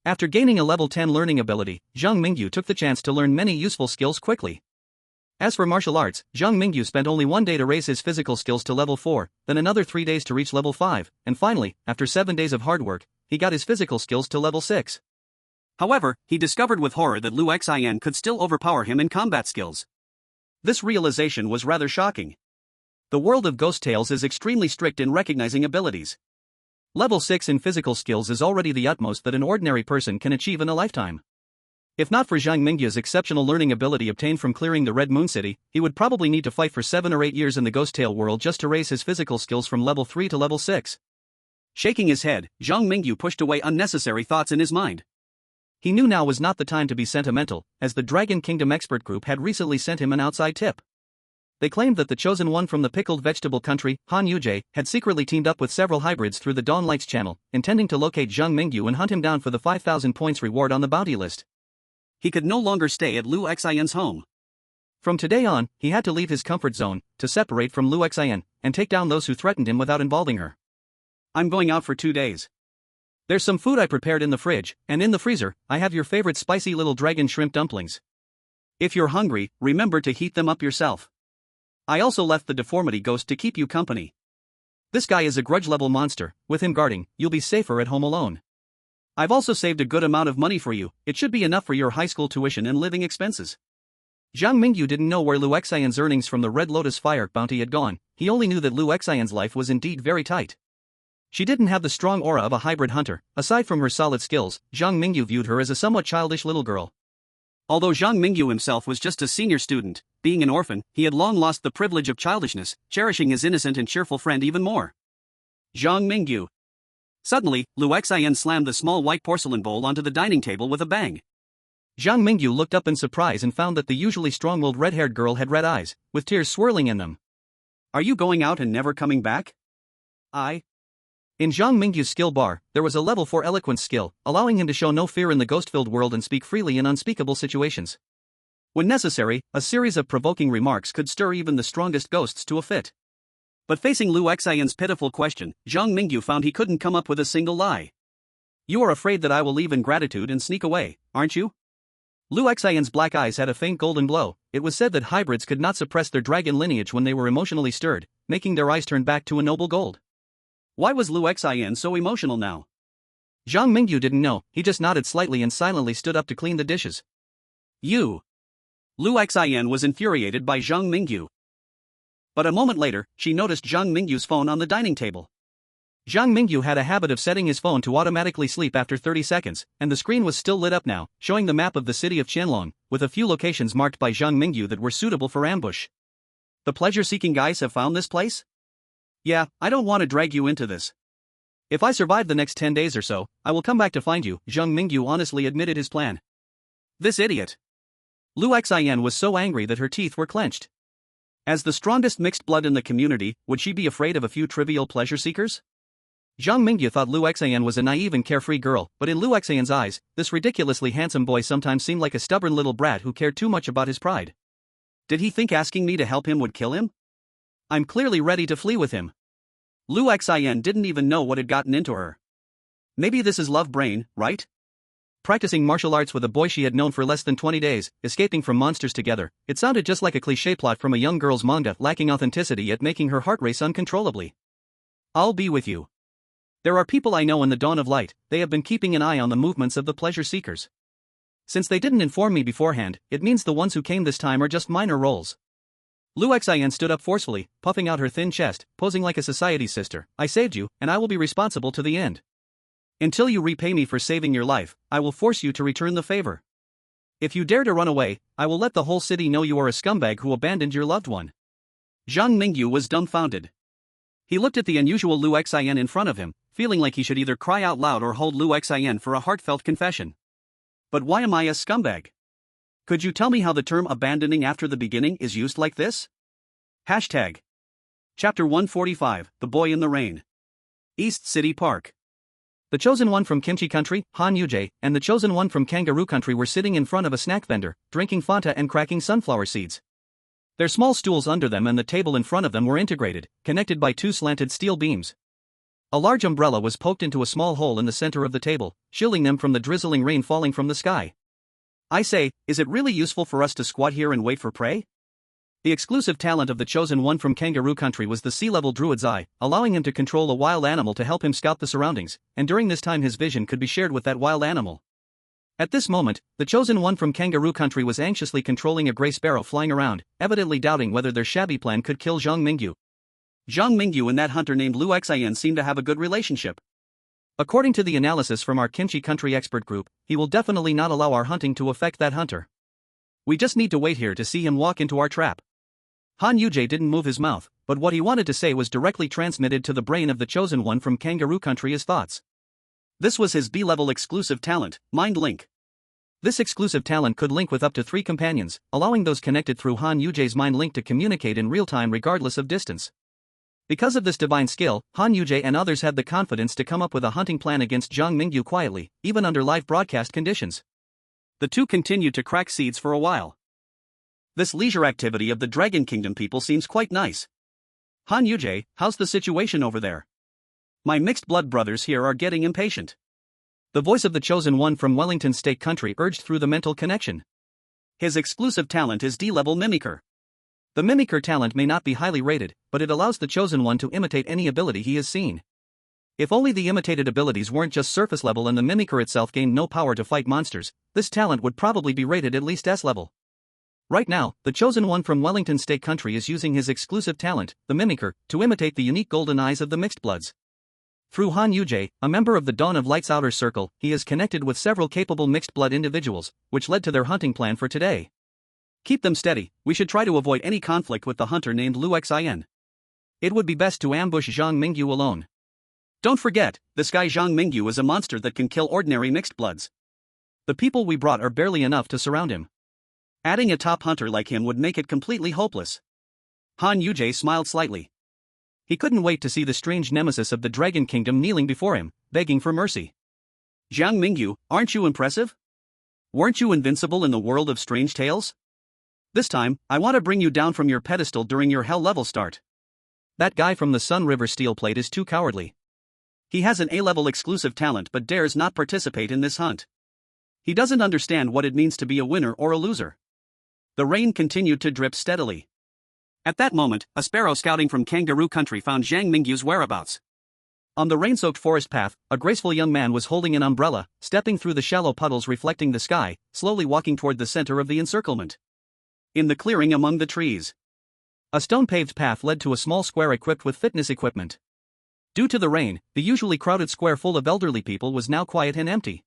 Speaker 1: After gaining a level 10 learning ability, Zhang Mingyu took the chance to learn many useful skills quickly. As for martial arts, Zhang Mingyu spent only 1 day to raise his physical skills to level 4, then another 3 days to reach level 5, and finally, after 7 days of hard work, he got his physical skills to level 6. However, he discovered with horror that Lu Xian could still overpower him in combat skills. This realization was rather shocking. The world of Ghost Tales is extremely strict in recognizing abilities. Level 6 in physical skills is already the utmost that an ordinary person can achieve in a lifetime. If not for Zhang Mingyu's exceptional learning ability obtained from clearing the Red Moon City, he would probably need to fight for 7 or 8 years in the Ghost Tale world just to raise his physical skills from level 3 to level 6. Shaking his head, Zhang Mingyu pushed away unnecessary thoughts in his mind. He knew now was not the time to be sentimental, as the Dragon Kingdom expert group had recently sent him an outside tip. They claimed that the chosen one from the pickled vegetable country, Han Yujie, had secretly teamed up with several hybrids through the Dawn Lights channel, intending to locate Zhang Mingyu and hunt him down for the 5,000 points reward on the bounty list. He could no longer stay at Lu Xian's home. From today on, he had to leave his comfort zone, to separate from Lu Xian, and take down those who threatened him without involving her. I'm going out for 2 days. There's some food I prepared in the fridge, and in the freezer, I have your favorite spicy little dragon shrimp dumplings. If you're hungry, remember to heat them up yourself. I also left the deformity ghost to keep you company. This guy is a grudge-level monster, with him guarding, you'll be safer at home alone. I've also saved a good amount of money for you, it should be enough for your high school tuition and living expenses. Zhang Mingyu didn't know where Lu Xian's earnings from the Red Lotus Fire bounty had gone, he only knew that Lu Xian's life was indeed very tight. She didn't have the strong aura of a hybrid hunter. Aside from her solid skills, Zhang Mingyu viewed her as a somewhat childish little girl. Although Zhang Mingyu himself was just a senior student, being an orphan, he had long lost the privilege of childishness, cherishing his innocent and cheerful friend even more. Zhang Mingyu. Suddenly, Lu Xian slammed the small white porcelain bowl onto the dining table with a bang. Zhang Mingyu looked up in surprise and found that the usually strong-willed red-haired girl had red eyes, with tears swirling in them. Are you going out and never coming back? In Zhang Mingyu's skill bar, there was a level 4 eloquence skill, allowing him to show no fear in the ghost-filled world and speak freely in unspeakable situations. When necessary, a series of provoking remarks could stir even the strongest ghosts to a fit. But facing Lu Xian's pitiful question, Zhang Mingyu found he couldn't come up with a single lie. You are afraid that I will leave in gratitude and sneak away, aren't you? Lu Xian's black eyes had a faint golden glow. It was said that hybrids could not suppress their dragon lineage when they were emotionally stirred, making their eyes turn back to a noble gold. Why was Lu Xian so emotional now? Zhang Mingyu didn't know, he just nodded slightly and silently stood up to clean the dishes. You! Lu Xian was infuriated by Zhang Mingyu. But a moment later, she noticed Zhang Mingyu's phone on the dining table. Zhang Mingyu had a habit of setting his phone to automatically sleep after 30 seconds, and the screen was still lit up now, showing the map of the city of Qianlong, with a few locations marked by Zhang Mingyu that were suitable for ambush. The pleasure-seeking guys have found this place? Yeah, I don't want to drag you into this. If I survive the next 10 days or so, I will come back to find you, Zhang Mingyu honestly admitted his plan. This idiot. Lu Xian was so angry that her teeth were clenched. As the strongest mixed blood in the community, would she be afraid of a few trivial pleasure seekers? Zhang Mingyu thought Lu Xian was a naive and carefree girl, but in Lu Xian's eyes, this ridiculously handsome boy sometimes seemed like a stubborn little brat who cared too much about his pride. Did he think asking me to help him would kill him? I'm clearly ready to flee with him. Lu Xian didn't even know what had gotten into her. Maybe this is love brain, right? practicing martial arts with a boy she had known for less than 20 days, escaping from monsters together. It sounded just like a cliché plot from a young girl's manga, lacking authenticity yet making her heart race uncontrollably. I'll be with you. There are people I know in the dawn of light, they have been keeping an eye on the movements of the pleasure seekers. Since they didn't inform me beforehand, it means the ones who came this time are just minor roles. Lu Xian stood up forcefully, puffing out her thin chest, posing like a society sister. I saved you, and I will be responsible to the end. Until you repay me for saving your life, I will force you to return the favor. If you dare to run away, I will let the whole city know you are a scumbag who abandoned your loved one. Zhang Mingyu was dumbfounded. He looked at the unusual Lu Xian in front of him, feeling like he should either cry out loud or hold Lu Xian for a heartfelt confession. But why am I a scumbag? Could you tell me how the term abandoning after the beginning is used like this? Hashtag. Chapter 145, The Boy in the Rain. East City Park. The chosen one from Kimchi Country, Han Yujie, and the chosen one from Kangaroo Country were sitting in front of a snack vendor, drinking Fanta and cracking sunflower seeds. Their small stools under them and the table in front of them were integrated, connected by two slanted steel beams. A large umbrella was poked into a small hole in the center of the table, shielding them from the drizzling rain falling from the sky. I say, is it really useful for us to squat here and wait for prey? The exclusive talent of the chosen one from Kangaroo Country was the sea-level druid's eye, allowing him to control a wild animal to help him scout the surroundings, and during this time his vision could be shared with that wild animal. At this moment, the chosen one from Kangaroo Country was anxiously controlling a gray sparrow flying around, evidently doubting whether their shabby plan could kill Zhang Mingyu. Zhang Mingyu and that hunter named Lu Xian seem to have a good relationship. According to the analysis from our Kimchi Country expert group, he will definitely not allow our hunting to affect that hunter. We just need to wait here to see him walk into our trap. Han Yujie didn't move his mouth, but what he wanted to say was directly transmitted to the brain of the chosen one from Kangaroo Country as thoughts. This was his B-level exclusive talent, Mind Link. This exclusive talent could link with up to 3 companions, allowing those connected through Han Yujie's Mind Link to communicate in real time regardless of distance. Because of this divine skill, Han Yujie and others had the confidence to come up with a hunting plan against Zhang Mingyu quietly, even under live broadcast conditions. The two continued to crack seeds for a while. This leisure activity of the Dragon Kingdom people seems quite nice. Han Yujie, how's the situation over there? My mixed blood brothers here are getting impatient. The voice of the chosen one from Wellington State Country urged through the mental connection. His exclusive talent is D-level Mimicker. The Mimicker talent may not be highly rated, but it allows the chosen one to imitate any ability he has seen. If only the imitated abilities weren't just surface level and the Mimicker itself gained no power to fight monsters, this talent would probably be rated at least S level. Right now, the chosen one from Wellington State Country is using his exclusive talent, the Mimicker, to imitate the unique golden eyes of the mixed bloods. Through Han Yujie, a member of the Dawn of Light's outer circle, he is connected with several capable mixed blood individuals, which led to their hunting plan for today. Keep them steady, we should try to avoid any conflict with the hunter named Lu Xian. It would be best to ambush Zhang Mingyu alone. Don't forget, this guy Zhang Mingyu is a monster that can kill ordinary mixed bloods. The people we brought are barely enough to surround him. Adding a top hunter like him would make it completely hopeless. Han Yujie smiled slightly. He couldn't wait to see the strange nemesis of the Dragon Kingdom kneeling before him, begging for mercy. Zhang Mingyu, aren't you impressive? Weren't you invincible in the world of strange tales? This time, I want to bring you down from your pedestal during your hell level start. That guy from the Sun River Steel Plate is too cowardly. He has an A-level exclusive talent but dares not participate in this hunt. He doesn't understand what it means to be a winner or a loser. The rain continued to drip steadily. At that moment, a sparrow scouting from Kangaroo Country found Zhang Mingyu's whereabouts. On the rain-soaked forest path, a graceful young man was holding an umbrella, stepping through the shallow puddles reflecting the sky, slowly walking toward the center of the encirclement. In the clearing among the trees, a stone-paved path led to a small square equipped with fitness equipment. Due to the rain, the usually crowded square full of elderly people was now quiet and empty.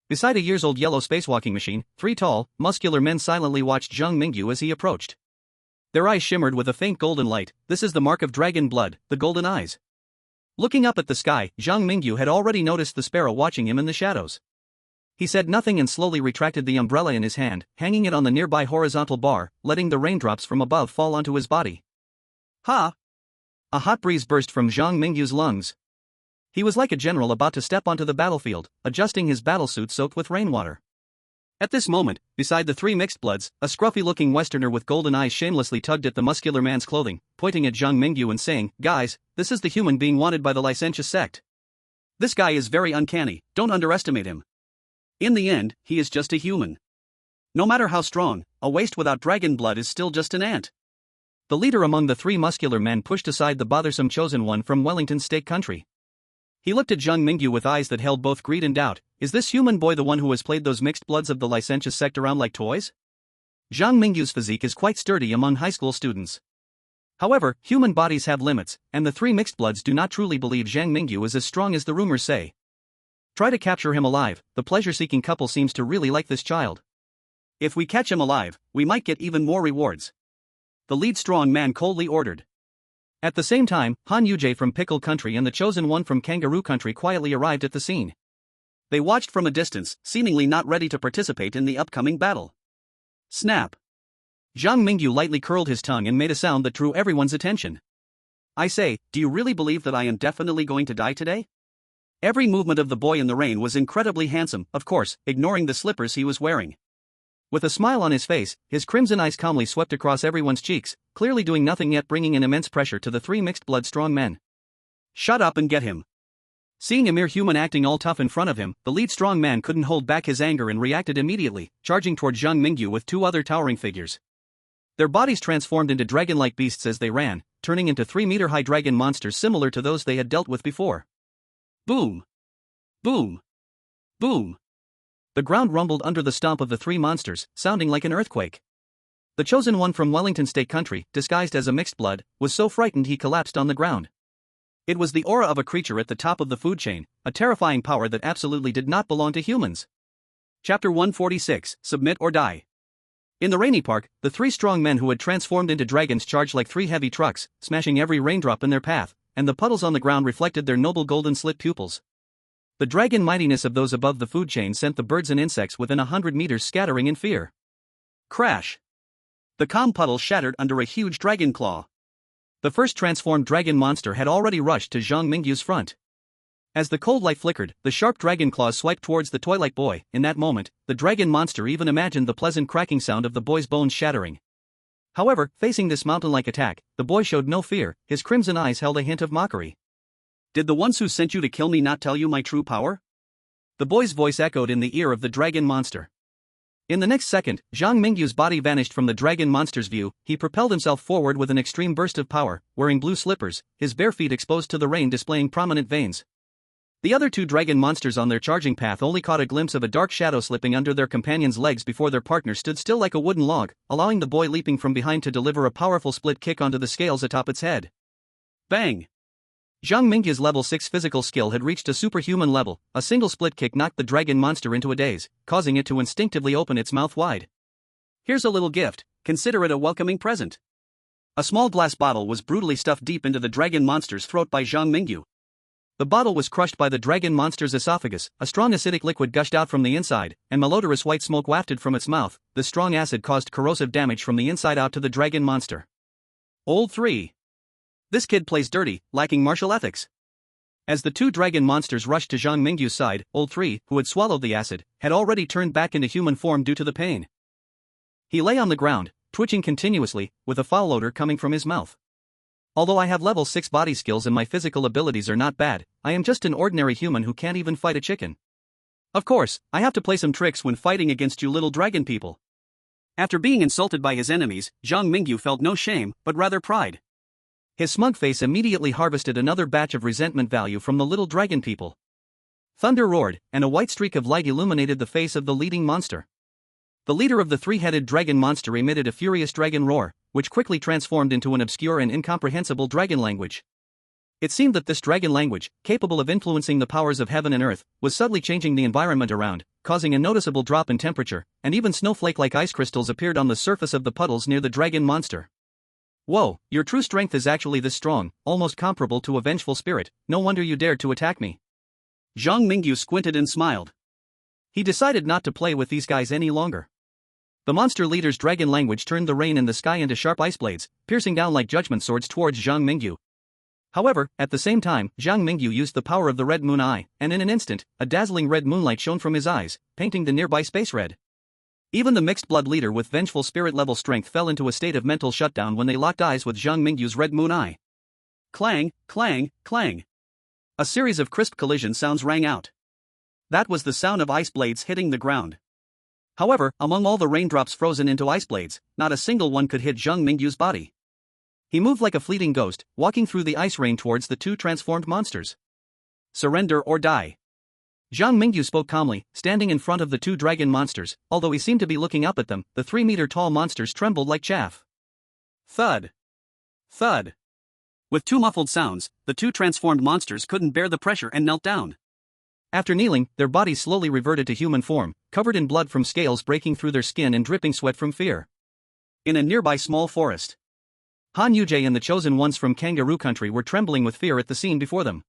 Speaker 1: Beside a years-old yellow spacewalking machine, 3 tall, muscular men silently watched Zhang Mingyu as he approached. Their eyes shimmered with a faint golden light. This is the mark of dragon blood, the golden eyes. Looking up at the sky, Zhang Mingyu had already noticed the sparrow watching him in the shadows. He said nothing and slowly retracted the umbrella in his hand, hanging it on the nearby horizontal bar, letting the raindrops from above fall onto his body. Ha! A hot breeze burst from Zhang Mingyu's lungs. He was like a general about to step onto the battlefield, adjusting his battlesuit soaked with rainwater. At this moment, beside the 3 mixed bloods, a scruffy-looking Westerner with golden eyes shamelessly tugged at the muscular man's clothing, pointing at Zhang Mingyu and saying, "Guys, this is the human being wanted by the licentious sect. This guy is very uncanny, don't underestimate him." In the end, he is just a human. No matter how strong, a waste without dragon blood is still just an ant. The leader among the three muscular men pushed aside the bothersome chosen one from Wellington State Country. He looked at Zhang Mingyu with eyes that held both greed and doubt. Is this human boy the one who has played those mixed bloods of the licentious sect around like toys? Zhang Mingyu's physique is quite sturdy among high school students. However, human bodies have limits, and the three mixed bloods do not truly believe Zhang Mingyu is as strong as the rumors say. Try to capture him alive. The pleasure-seeking couple seems to really like this child. If we catch him alive, we might get even more rewards. The lead strong man coldly ordered. At the same time, Han Yujie from Pickle Country and the chosen one from Kangaroo Country quietly arrived at the scene. They watched from a distance, seemingly not ready to participate in the upcoming battle. Snap! Zhang Mingyu lightly curled his tongue and made a sound that drew everyone's attention. I say, do you really believe that I am definitely going to die today? Every movement of the boy in the rain was incredibly handsome, of course, ignoring the slippers he was wearing. With a smile on his face, his crimson eyes calmly swept across everyone's cheeks, clearly doing nothing yet bringing in immense pressure to the three mixed-blood strong men. Shut up and get him. Seeing a mere human acting all tough in front of him, the lead strong man couldn't hold back his anger and reacted immediately, charging toward Zhang Mingyu with two other towering figures. Their bodies transformed into dragon-like beasts as they ran, turning into 3-meter-high dragon monsters similar to those they had dealt with before. Boom! Boom! Boom! The ground rumbled under the stomp of the three monsters, sounding like an earthquake. The chosen one from Wellington State Country, disguised as a mixed blood, was so frightened he collapsed on the ground. It was the aura of a creature at the top of the food chain, a terrifying power that absolutely did not belong to humans. Chapter 146, Submit or Die. In the rainy park, the three strong men who had transformed into dragons charged like three heavy trucks, smashing every raindrop in their path, and the puddles on the ground reflected their noble golden slit pupils. The dragon mightiness of those above the food chain sent the birds and insects within 100 meters scattering in fear. Crash! The calm puddle shattered under a huge dragon claw. The first transformed dragon monster had already rushed to Zhang Mingyu's front. As the cold light flickered, the sharp dragon claws swiped towards the toy-like boy. In that moment, the dragon monster even imagined the pleasant cracking sound of the boy's bones shattering. However, facing this mountain-like attack, the boy showed no fear. His crimson eyes held a hint of mockery. Did the ones who sent you to kill me not tell you my true power? The boy's voice echoed in the ear of the dragon monster. In the next second, Zhang Mingyu's body vanished from the dragon monster's view. He propelled himself forward with an extreme burst of power, wearing blue slippers, his bare feet exposed to the rain displaying prominent veins. The other two dragon monsters on their charging path only caught a glimpse of a dark shadow slipping under their companion's legs before their partner stood still like a wooden log, allowing the boy leaping from behind to deliver a powerful split kick onto the scales atop its head. Bang! Zhang Mingyu's level 6 physical skill had reached a superhuman level. A single split kick knocked the dragon monster into a daze, causing it to instinctively open its mouth wide. Here's a little gift, consider it a welcoming present. A small glass bottle was brutally stuffed deep into the dragon monster's throat by Zhang Mingyu. The bottle was crushed by the dragon monster's esophagus, a strong acidic liquid gushed out from the inside, and malodorous white smoke wafted from its mouth. The strong acid caused corrosive damage from the inside out to the dragon monster. Old 3. This kid plays dirty, lacking martial ethics. As the two dragon monsters rushed to Zhang Mingyu's side, Old 3, who had swallowed the acid, had already turned back into human form due to the pain. He lay on the ground, twitching continuously, with a foul odor coming from his mouth. Although I have level 6 body skills and my physical abilities are not bad, I am just an ordinary human who can't even fight a chicken. Of course, I have to play some tricks when fighting against you little dragon people. After being insulted by his enemies, Zhang Mingyu felt no shame, but rather pride. His smug face immediately harvested another batch of resentment value from the little dragon people. Thunder roared, and a white streak of light illuminated the face of the leading monster. The leader of the three-headed dragon monster emitted a furious dragon roar, which quickly transformed into an obscure and incomprehensible dragon language. It seemed that this dragon language, capable of influencing the powers of heaven and earth, was subtly changing the environment around, causing a noticeable drop in temperature, and even snowflake-like ice crystals appeared on the surface of the puddles near the dragon monster. Whoa, your true strength is actually this strong, almost comparable to a vengeful spirit. No wonder you dared to attack me. Zhang Mingyu squinted and smiled. He decided not to play with these guys any longer. The monster leader's dragon language turned the rain in the sky into sharp ice blades, piercing down like judgment swords towards Zhang Mingyu. However, at the same time, Zhang Mingyu used the power of the red moon eye, and in an instant, a dazzling red moonlight shone from his eyes, painting the nearby space red. Even the mixed-blood leader with vengeful spirit-level strength fell into a state of mental shutdown when they locked eyes with Zhang Mingyu's red moon eye. Clang, clang, clang. A series of crisp collision sounds rang out. That was the sound of ice blades hitting the ground. However, among all the raindrops frozen into ice blades, not a single one could hit Zhang Mingyu's body. He moved like a fleeting ghost, walking through the ice rain towards the two transformed monsters. Surrender or die. Zhang Mingyu spoke calmly, standing in front of the two dragon monsters. Although he seemed to be looking up at them, the 3-meter-tall monsters trembled like chaff. Thud. Thud. With two muffled sounds, the two transformed monsters couldn't bear the pressure and knelt down. After kneeling, their bodies slowly reverted to human form, covered in blood from scales breaking through their skin and dripping sweat from fear. In a nearby small forest, Han Yujie and the chosen ones from Kangaroo Country were trembling with fear at the scene before them.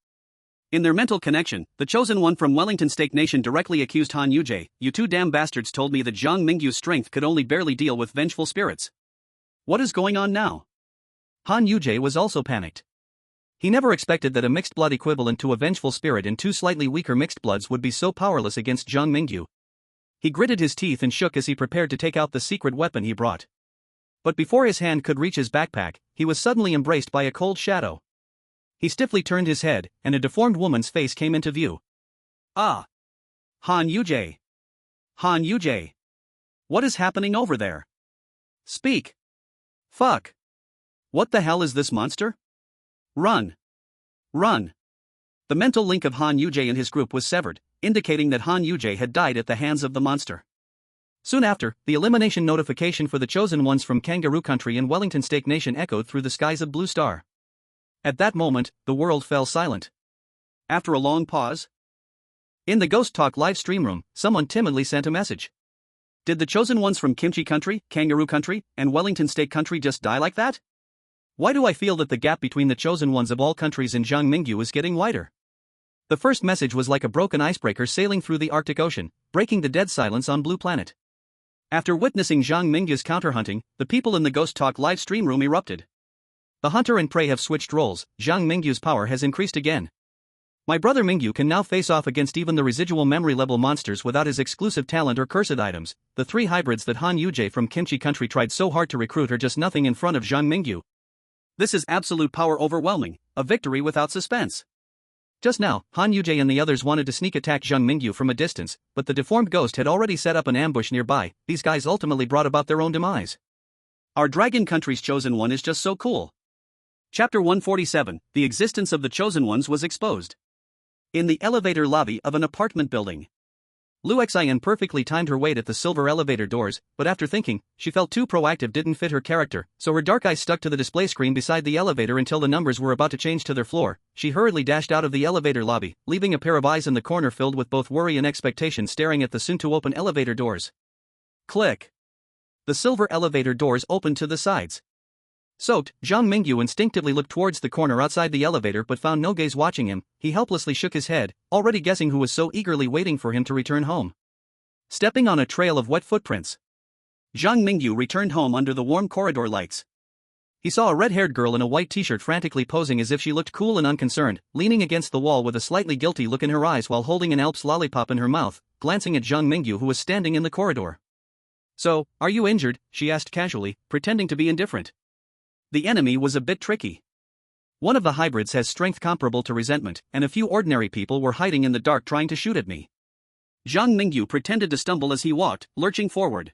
Speaker 1: In their mental connection, the chosen one from Wellington Steak Nation directly accused Han Yujie. "You two damn bastards told me that Zhang Mingyu's strength could only barely deal with vengeful spirits. What is going on now?" Han Yujie was also panicked. He never expected that a mixed blood equivalent to a vengeful spirit and two slightly weaker mixed bloods would be so powerless against Zhang Mingyu. He gritted his teeth and shook as he prepared to take out the secret weapon he brought. But before his hand could reach his backpack, he was suddenly embraced by a cold shadow. He stiffly turned his head, and a deformed woman's face came into view. Ah! Han Yujie! Han Yujie! What is happening over there? Speak! Fuck! What the hell is this monster? Run! Run! The mental link of Han Yujie and his group was severed, indicating that Han Yujie had died at the hands of the monster. Soon after, the elimination notification for the chosen ones from Kangaroo Country and Wellington Steak Nation echoed through the skies of Blue Star. At that moment, the world fell silent. After a long pause, in the Ghost Talk live stream room, someone timidly sent a message. Did the chosen ones from Kimchi Country, Kangaroo Country, and Wellington Steak Country just die like that? Why do I feel that the gap between the chosen ones of all countries and Zhang Mingyu is getting wider? The first message was like a broken icebreaker sailing through the Arctic Ocean, breaking the dead silence on Blue Planet. After witnessing Zhang Mingyu's counter-hunting, the people in the Ghost Talk live stream room erupted. The hunter and prey have switched roles. Zhang Mingyu's power has increased again. My brother Mingyu can now face off against even the residual memory level monsters without his exclusive talent or cursed items. The three hybrids that Han Yujie from Kimchi Country tried so hard to recruit are just nothing in front of Zhang Mingyu. This is absolute power overwhelming, a victory without suspense. Just now, Han Yujie and the others wanted to sneak attack Zhang Mingyu from a distance, but the deformed ghost had already set up an ambush nearby. These guys ultimately brought about their own demise. Our Dragon Country's chosen one is just so cool. Chapter 147, The existence of the chosen ones was exposed. In the elevator lobby of an apartment building, Lu Xian perfectly timed her weight at the silver elevator doors, but after thinking, she felt too proactive didn't fit her character, so her dark eyes stuck to the display screen beside the elevator until the numbers were about to change to their floor. She hurriedly dashed out of the elevator lobby, leaving a pair of eyes in the corner filled with both worry and expectation staring at the soon-to-open elevator doors. Click. The silver elevator doors opened to the sides. Soaked, Zhang Mingyu instinctively looked towards the corner outside the elevator but found no gaze watching him. He helplessly shook his head, already guessing who was so eagerly waiting for him to return home. Stepping on a trail of wet footprints, Zhang Mingyu returned home under the warm corridor lights. He saw a red-haired girl in a white t-shirt frantically posing as if she looked cool and unconcerned, leaning against the wall with a slightly guilty look in her eyes while holding an Alps lollipop in her mouth, glancing at Zhang Mingyu who was standing in the corridor. "So, are you injured?" she asked casually, pretending to be indifferent. The enemy was a bit tricky. One of the hybrids has strength comparable to resentment, and a few ordinary people were hiding in the dark trying to shoot at me. Zhang Mingyu pretended to stumble as he walked, lurching forward.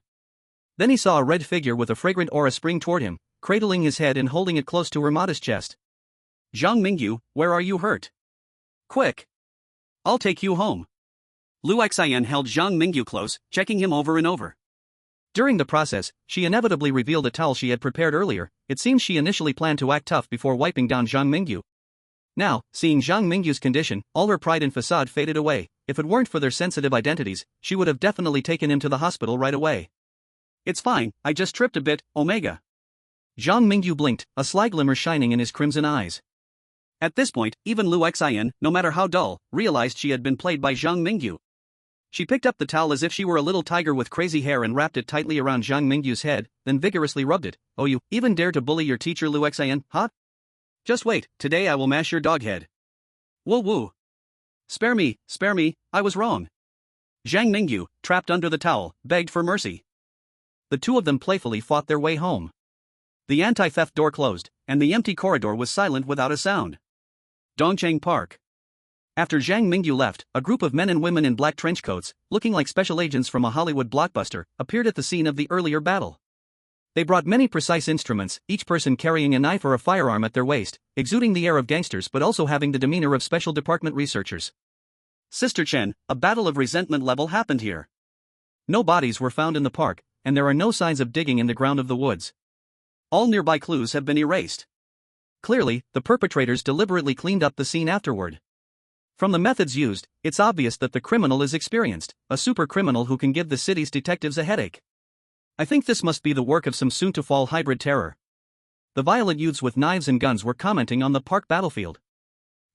Speaker 1: Then he saw a red figure with a fragrant aura spring toward him, cradling his head and holding it close to her modest chest. "Zhang Mingyu, where are you hurt? Quick! I'll take you home." Lu Xian held Zhang Mingyu close, checking him over and over. During the process, she inevitably revealed a towel she had prepared earlier. It seems she initially planned to act tough before wiping down Zhang Mingyu. Now, seeing Zhang Mingyu's condition, all her pride and facade faded away. If it weren't for their sensitive identities, she would have definitely taken him to the hospital right away. "It's fine, I just tripped a bit, Omega." Zhang Mingyu blinked, a sly glimmer shining in his crimson eyes. At this point, even Lu Xian, no matter how dull, realized she had been played by Zhang Mingyu. She picked up the towel as if she were a little tiger with crazy hair and wrapped it tightly around Zhang Mingyu's head, then vigorously rubbed it. "Oh, you even dare to bully your teacher, Lu Xian, huh? Just wait, today I will mash your dog head." "Woo woo. Spare me, I was wrong." Zhang Mingyu, trapped under the towel, begged for mercy. The two of them playfully fought their way home. The anti-theft door closed, and the empty corridor was silent without a sound. Dongcheng Park. After Zhang Mingyu left, a group of men and women in black trench coats, looking like special agents from a Hollywood blockbuster, appeared at the scene of the earlier battle. They brought many precise instruments, each person carrying a knife or a firearm at their waist, exuding the air of gangsters but also having the demeanor of special department researchers. Sister Chen, a battle of resentment level happened here. No bodies were found in the park, and there are no signs of digging in the ground of the woods. All nearby clues have been erased. Clearly, the perpetrators deliberately cleaned up the scene afterward. From the methods used, it's obvious that the criminal is experienced, a super criminal who can give the city's detectives a headache. I think this must be the work of some soon-to-fall hybrid terror. The violent youths with knives and guns were commenting on the park battlefield.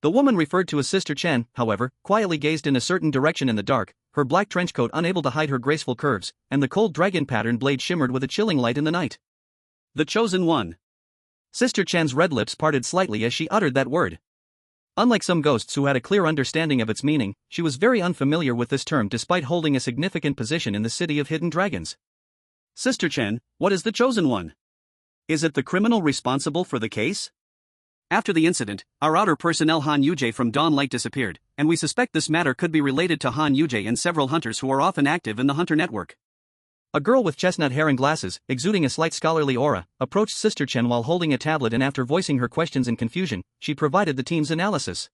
Speaker 1: The woman referred to as Sister Chen, however, quietly gazed in a certain direction in the dark, her black trench coat unable to hide her graceful curves, and the cold dragon pattern blade shimmered with a chilling light in the night. The Chosen One. Sister Chen's red lips parted slightly as she uttered that word. Unlike some ghosts who had a clear understanding of its meaning, she was very unfamiliar with this term despite holding a significant position in the City of Hidden Dragons. Sister Chen, what is the Chosen One? Is it the criminal responsible for the case? After the incident, our outer personnel Han Yujie from Dawn Light disappeared, and we suspect this matter could be related to Han Yujie and several hunters who are often active in the Hunter Network. A girl with chestnut hair and glasses, exuding a slight scholarly aura, approached Sister Chen while holding a tablet, and after voicing her questions in confusion, she provided the team's analysis.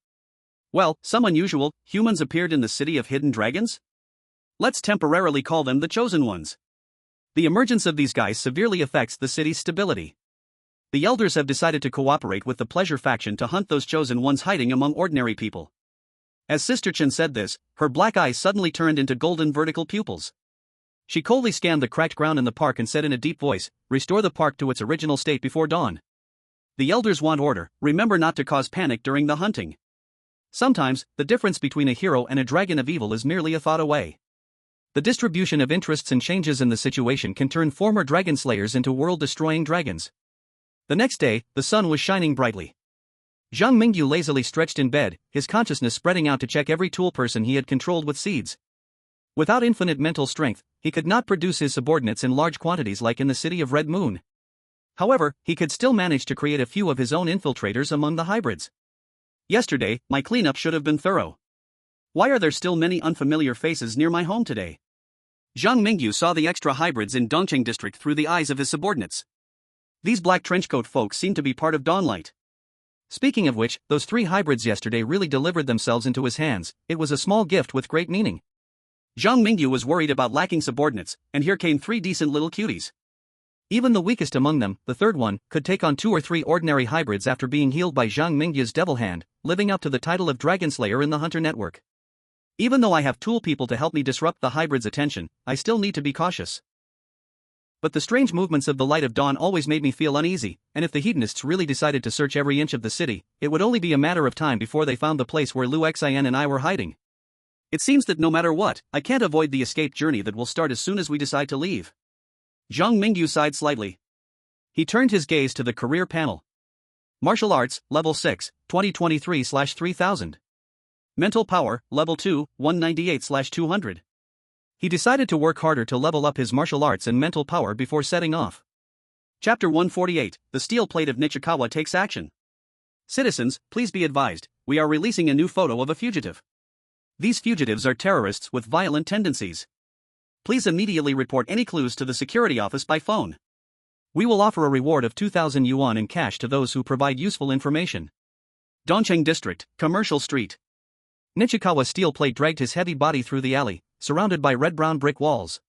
Speaker 1: Well, some unusual humans appeared in the City of Hidden Dragons? Let's temporarily call them the Chosen Ones. The emergence of these guys severely affects the city's stability. The elders have decided to cooperate with the Pleasure faction to hunt those Chosen Ones hiding among ordinary people. As Sister Chen said this, her black eyes suddenly turned into golden vertical pupils. She coldly scanned the cracked ground in the park and said in a deep voice, "Restore the park to its original state before dawn. The elders want order, remember not to cause panic during the hunting." Sometimes, the difference between a hero and a dragon of evil is merely a thought away. The distribution of interests and changes in the situation can turn former dragon slayers into world-destroying dragons. The next day, the sun was shining brightly. Zhang Mingyu lazily stretched in bed, his consciousness spreading out to check every tool person he had controlled with seeds. Without infinite mental strength, he could not produce his subordinates in large quantities like in the City of Red Moon. However, he could still manage to create a few of his own infiltrators among the hybrids. Yesterday, my cleanup should have been thorough. Why are there still many unfamiliar faces near my home today? Zhang Mingyu saw the extra hybrids in Dongqing district through the eyes of his subordinates. These black trenchcoat folks seem to be part of Dawnlight. Speaking of which, those 3 hybrids yesterday really delivered themselves into his hands. It was a small gift with great meaning. Zhang Mingyu was worried about lacking subordinates, and here came 3 decent little cuties. Even the weakest among them, the third one, could take on 2 or 3 ordinary hybrids after being healed by Zhang Mingyu's devil hand, living up to the title of Dragon Slayer in the Hunter Network. Even though I have tool people to help me disrupt the hybrids' attention, I still need to be cautious. But the strange movements of the Light of Dawn always made me feel uneasy, and if the hedonists really decided to search every inch of the city, it would only be a matter of time before they found the place where Lu Xian and I were hiding. It seems that no matter what, I can't avoid the escape journey that will start as soon as we decide to leave. Zhang Mingyu sighed slightly. He turned his gaze to the career panel. Martial Arts, Level 6, 2023/3000. Mental Power, Level 2, 198/200. He decided to work harder to level up his martial arts and mental power before setting off. Chapter 148, The Steel Plate of Nichikawa Takes Action. Citizens, please be advised, we are releasing a new photo of a fugitive. These fugitives are terrorists with violent tendencies. Please immediately report any clues to the security office by phone. We will offer a reward of 2,000 yuan in cash to those who provide useful information. Dongqing District, Commercial Street. Nichikawa's steel plate dragged his heavy body through the alley, surrounded by red-brown brick walls.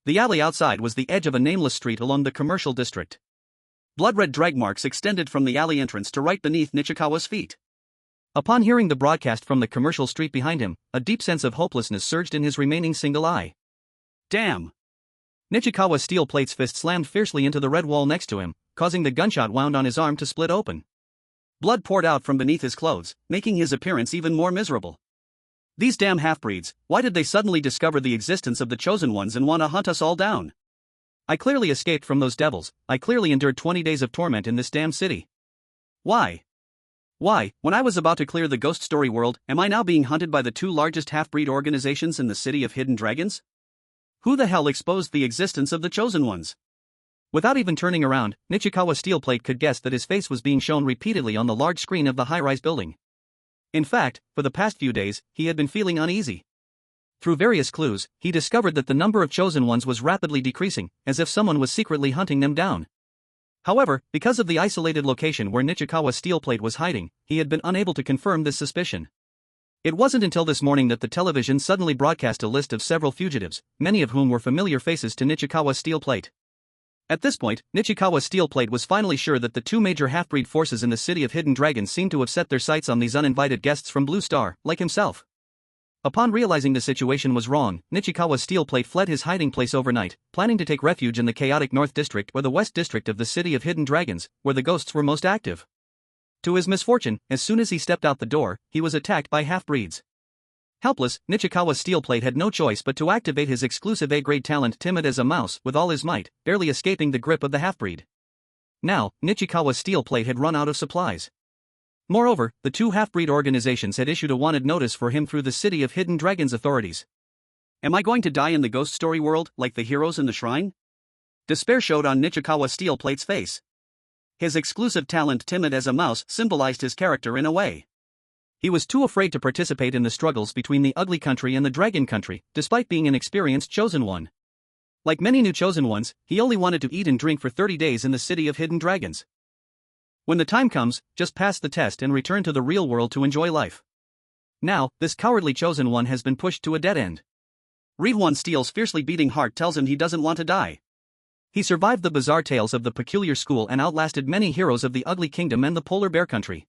Speaker 1: The alley outside was the edge of a nameless street along the commercial district. Blood-red drag marks extended from the alley entrance to right beneath Nichikawa's feet. Upon hearing the broadcast from the commercial street behind him, a deep sense of hopelessness surged in his remaining single eye. Damn! Nichikawa's steel plate's fist slammed fiercely into the red wall next to him, causing the gunshot wound on his arm to split open. Blood poured out from beneath his clothes, making his appearance even more miserable. These damn half-breeds, why did they suddenly discover the existence of the Chosen Ones and want to hunt us all down? I clearly escaped from those devils, I clearly endured 20 days of torment in this damn city. Why? Why, when I was about to clear the ghost story world, am I now being hunted by the 2 largest half-breed organizations in the City of Hidden Dragons? Who the hell exposed the existence of the Chosen Ones? Without even turning around, Nichikawa's steel plate could guess that his face was being shown repeatedly on the large screen of the high-rise building. In fact, for the past few days, he had been feeling uneasy. Through various clues, he discovered that the number of chosen ones was rapidly decreasing, as if someone was secretly hunting them down. However, because of the isolated location where Nichikawa's steel plate was hiding, he had been unable to confirm this suspicion. It wasn't until this morning that the television suddenly broadcast a list of several fugitives, many of whom were familiar faces to Nichikawa's steel plate. At this point, Nichikawa's steel plate was finally sure that the two major half-breed forces in the city of Hidden Dragons seemed to have set their sights on these uninvited guests from Blue Star, like himself. Upon realizing the situation was wrong, Nichikawa's steel plate fled his hiding place overnight, planning to take refuge in the chaotic North District or the West District of the city of Hidden Dragons, where the ghosts were most active. To his misfortune, as soon as he stepped out the door, he was attacked by half-breeds. Helpless, Nichikawa's steel plate had no choice but to activate his exclusive A-grade talent timid as a mouse with all his might, barely escaping the grip of the half-breed. Now, Nichikawa's steel plate had run out of supplies. Moreover, the two half-breed organizations had issued a wanted notice for him through the City of Hidden Dragons authorities. Am I going to die in the ghost story world, like the heroes in the shrine? Despair showed on Nichikawa's steel plate's face. His exclusive talent timid as a mouse symbolized his character in a way. He was too afraid to participate in the struggles between the ugly country and the dragon country, despite being an experienced chosen one. Like many new chosen ones, he only wanted to eat and drink for 30 days in the City of Hidden Dragons. When the time comes, just pass the test and return to the real world to enjoy life. Now, this cowardly chosen one has been pushed to a dead end. Rihwan Steel's fiercely beating heart tells him he doesn't want to die. He survived the bizarre tales of the peculiar school and outlasted many heroes of the ugly kingdom and the polar bear country.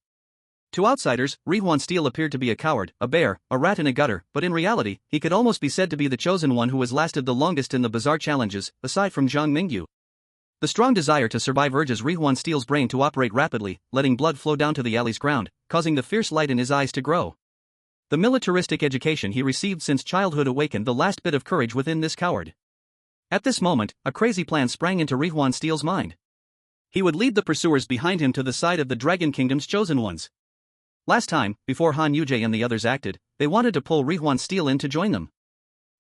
Speaker 1: To outsiders, Rihwan Steel appeared to be a coward, a bear, a rat in a gutter, but in reality, he could almost be said to be the chosen one who has lasted the longest in the bizarre challenges, aside from Zhang Mingyu. The strong desire to survive urges Rihwan Steel's brain to operate rapidly, letting blood flow down to the alley's ground, causing the fierce light in his eyes to grow. The militaristic education he received since childhood awakened the last bit of courage within this coward. At this moment, a crazy plan sprang into Rihwan Steel's mind. He would lead the pursuers behind him to the side of the Dragon Kingdom's chosen ones. Last time, before Han Yujie and the others acted, they wanted to pull Rihwan Steel in to join them.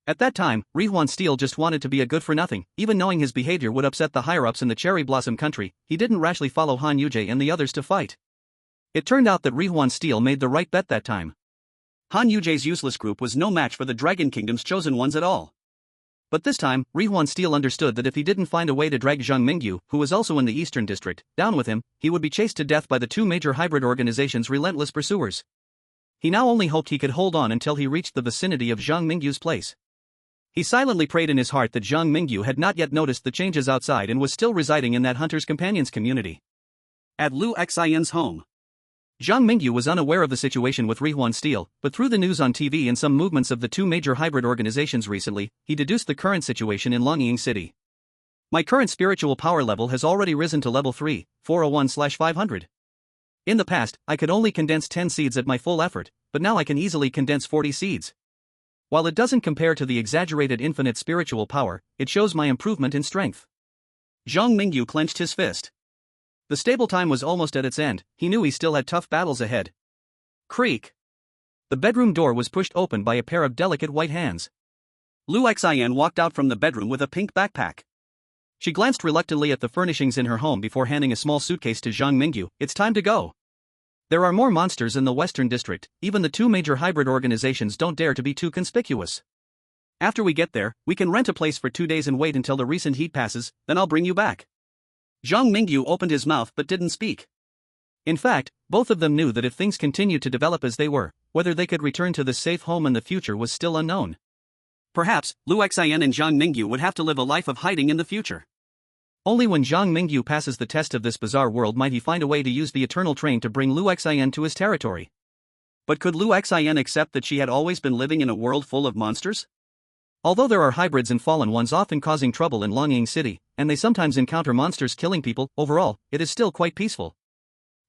Speaker 1: At that time, Rihwan Steel just wanted to be a good-for-nothing, even knowing his behavior would upset the higher-ups in the Cherry Blossom country. He didn't rashly follow Han Yujie and the others to fight. It turned out that Rihwan Steel made the right bet that time. Han Yujie's useless group was no match for the Dragon Kingdom's chosen ones at all. But this time, Rihwan Steel understood that if he didn't find a way to drag Zhang Mingyu, who was also in the Eastern District, down with him, he would be chased to death by the two major hybrid organizations' relentless pursuers. He now only hoped he could hold on until he reached the vicinity of Zhang Mingyu's place. He silently prayed in his heart that Zhang Mingyu had not yet noticed the changes outside and was still residing in that Hunter's Companions community. At Lu Xian's home. Zhang Mingyu was unaware of the situation with Rihwan Steel, but through the news on TV and some movements of the two major hybrid organizations recently, he deduced the current situation in Longying City. My current spiritual power level has already risen to level 3, 401/500. In the past, I could only condense 10 seeds at my full effort, but now I can easily condense 40 seeds. While it doesn't compare to the exaggerated infinite spiritual power, it shows my improvement in strength. Zhang Mingyu clenched his fist. The stable time was almost at its end. He knew he still had tough battles ahead. Creak. The bedroom door was pushed open by a pair of delicate white hands. Lu Xian walked out from the bedroom with a pink backpack. She glanced reluctantly at the furnishings in her home before handing a small suitcase to Zhang Mingyu. It's time to go. There are more monsters in the Western District. Even the two major hybrid organizations don't dare to be too conspicuous. After we get there, we can rent a place for 2 days and wait until the recent heat passes, then I'll bring you back. Zhang Mingyu opened his mouth but didn't speak. In fact, both of them knew that if things continued to develop as they were, whether they could return to this safe home in the future was still unknown. Perhaps, Lu Xian and Zhang Mingyu would have to live a life of hiding in the future. Only when Zhang Mingyu passes the test of this bizarre world might he find a way to use the eternal train to bring Lu Xian to his territory. But could Lu Xian accept that she had always been living in a world full of monsters? Although there are hybrids and fallen ones often causing trouble in Longying City, and they sometimes encounter monsters killing people, overall, it is still quite peaceful.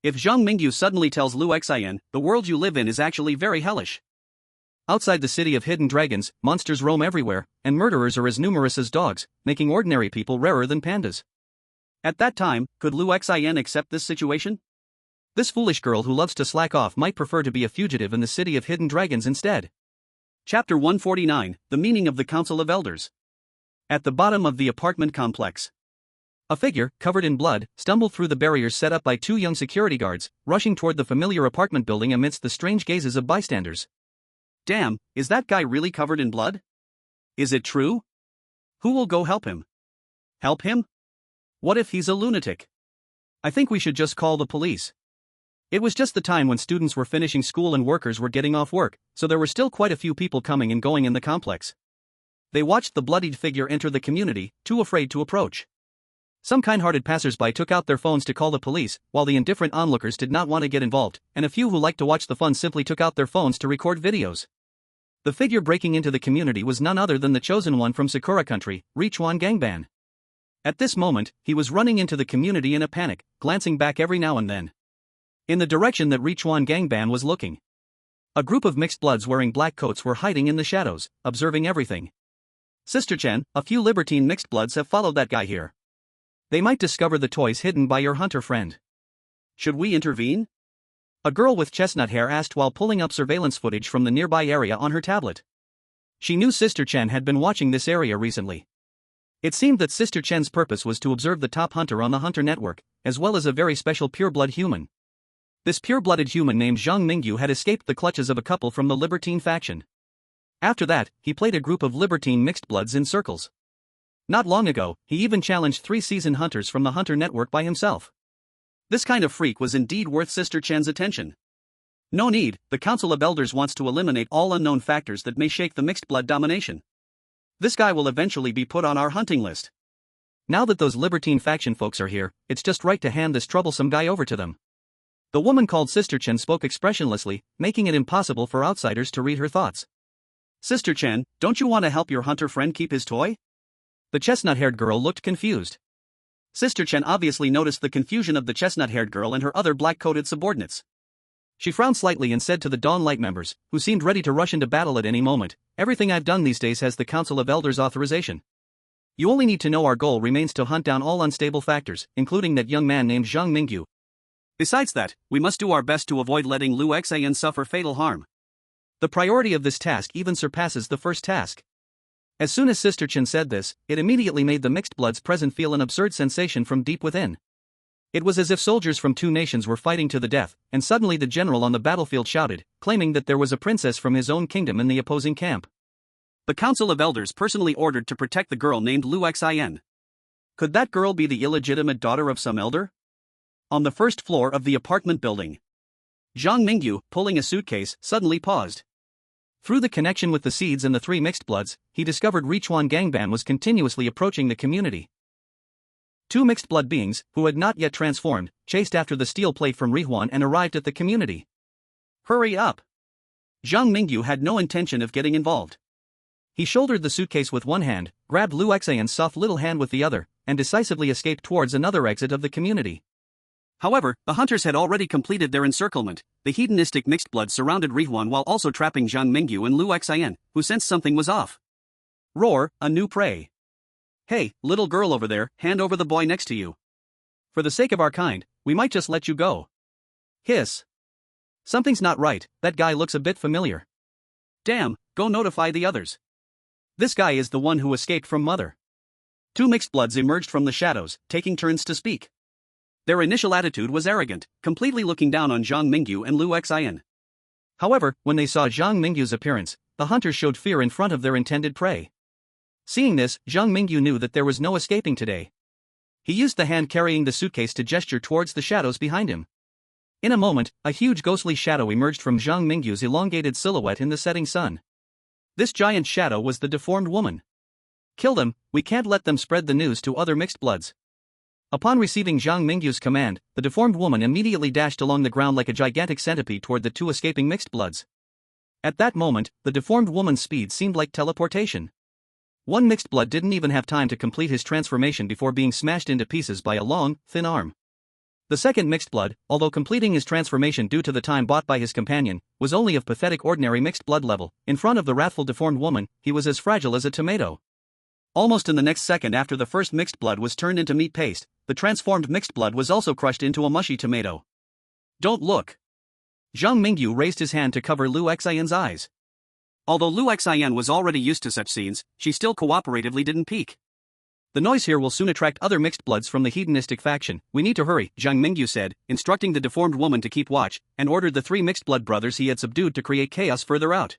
Speaker 1: If Zhang Mingyu suddenly tells Lu Xian, the world you live in is actually very hellish. Outside the City of Hidden Dragons, monsters roam everywhere, and murderers are as numerous as dogs, making ordinary people rarer than pandas. At that time, could Lu Xian accept this situation? This foolish girl who loves to slack off might prefer to be a fugitive in the City of Hidden Dragons instead. Chapter 149, The Meaning of the Council of Elders. At the bottom of the apartment complex. A figure, covered in blood, stumbled through the barriers set up by two young security guards, rushing toward the familiar apartment building amidst the strange gazes of bystanders. Damn, is that guy really covered in blood? Is it true? Who will go help him? Help him? What if he's a lunatic? I think we should just call the police. It was just the time when students were finishing school and workers were getting off work, so there were still quite a few people coming and going in the complex. They watched the bloodied figure enter the community, too afraid to approach. Some kind-hearted passers-by took out their phones to call the police, while the indifferent onlookers did not want to get involved, and a few who liked to watch the fun simply took out their phones to record videos. The figure breaking into the community was none other than the chosen one from Sakura Country, Richuan Gangban. At this moment, he was running into the community in a panic, glancing back every now and then in the direction that Richuan Gangban was looking. A group of mixed bloods wearing black coats were hiding in the shadows, observing everything. Sister Chen, a few libertine mixed bloods have followed that guy here. They might discover the toys hidden by your hunter friend. Should we intervene? A girl with chestnut hair asked while pulling up surveillance footage from the nearby area on her tablet. She knew Sister Chen had been watching this area recently. It seemed that Sister Chen's purpose was to observe the top hunter on the Hunter Network, as well as a very special pure-blood human. This pure-blooded human named Zhang Mingyu had escaped the clutches of a couple from the Libertine faction. After that, he played a group of Libertine mixed bloods in circles. Not long ago, he even challenged 3 seasoned hunters from the Hunter Network by himself. This kind of freak was indeed worth Sister Chen's attention. No need, the Council of Elders wants to eliminate all unknown factors that may shake the mixed blood domination. This guy will eventually be put on our hunting list. Now that those Libertine faction folks are here, it's just right to hand this troublesome guy over to them. The woman called Sister Chen spoke expressionlessly, making it impossible for outsiders to read her thoughts. Sister Chen, don't you want to help your hunter friend keep his toy? The chestnut-haired girl looked confused. Sister Chen obviously noticed the confusion of the chestnut-haired girl and her other black-coated subordinates. She frowned slightly and said to the Dawn Light members, who seemed ready to rush into battle at any moment, "Everything I've done these days has the Council of Elders' authorization. You only need to know our goal remains to hunt down all unstable factors, including that young man named Zhang Mingyu. Besides that, we must do our best to avoid letting Lu Xian suffer fatal harm. The priority of this task even surpasses the first task." As soon as Sister Chen said this, it immediately made the mixed bloods present feel an absurd sensation from deep within. It was as if soldiers from 2 nations were fighting to the death, and suddenly the general on the battlefield shouted, claiming that there was a princess from his own kingdom in the opposing camp. The Council of Elders personally ordered to protect the girl named Lu Xian. Could that girl be the illegitimate daughter of some elder? On the first floor of the apartment building, Zhang Mingyu, pulling a suitcase, suddenly paused. Through the connection with the seeds and the 3 mixed bloods, he discovered Richuan Gangban was continuously approaching the community. 2 mixed blood beings, who had not yet transformed, chased after the steel plate from Rihuan and arrived at the community. Hurry up! Zhang Mingyu had no intention of getting involved. He shouldered the suitcase with one hand, grabbed Lu Xian's soft little hand with the other, and decisively escaped towards another exit of the community. However, the hunters had already completed their encirclement. The hedonistic mixed blood surrounded Rihuan while also trapping Zhang Mingyu and Lu Xian, who sensed something was off. Roar, a new prey. Hey, little girl over there, hand over the boy next to you. For the sake of our kind, we might just let you go. Hiss. Something's not right, that guy looks a bit familiar. Damn, go notify the others. This guy is the one who escaped from Mother. 2 mixed bloods emerged from the shadows, taking turns to speak. Their initial attitude was arrogant, completely looking down on Zhang Mingyu and Lu Xian. However, when they saw Zhang Mingyu's appearance, the hunters showed fear in front of their intended prey. Seeing this, Zhang Mingyu knew that there was no escaping today. He used the hand carrying the suitcase to gesture towards the shadows behind him. In a moment, a huge ghostly shadow emerged from Zhang Mingyu's elongated silhouette in the setting sun. This giant shadow was the deformed woman. Kill them, we can't let them spread the news to other mixed bloods. Upon receiving Zhang Mingyu's command, the deformed woman immediately dashed along the ground like a gigantic centipede toward the 2 escaping mixed bloods. At that moment, the deformed woman's speed seemed like teleportation. One mixed blood didn't even have time to complete his transformation before being smashed into pieces by a long, thin arm. The second mixed blood, although completing his transformation due to the time bought by his companion, was only of pathetic ordinary mixed blood level. In front of the wrathful deformed woman, he was as fragile as a tomato. Almost in the next second after the first mixed blood was turned into meat paste, the transformed mixed blood was also crushed into a mushy tomato. Don't look. Zhang Mingyu raised his hand to cover Lu Xian's eyes. Although Lu Xian was already used to such scenes, she still cooperatively didn't peek. The noise here will soon attract other mixed bloods from the hedonistic faction. We need to hurry, Zhang Mingyu said, instructing the deformed woman to keep watch, and ordered the 3 mixed blood brothers he had subdued to create chaos further out.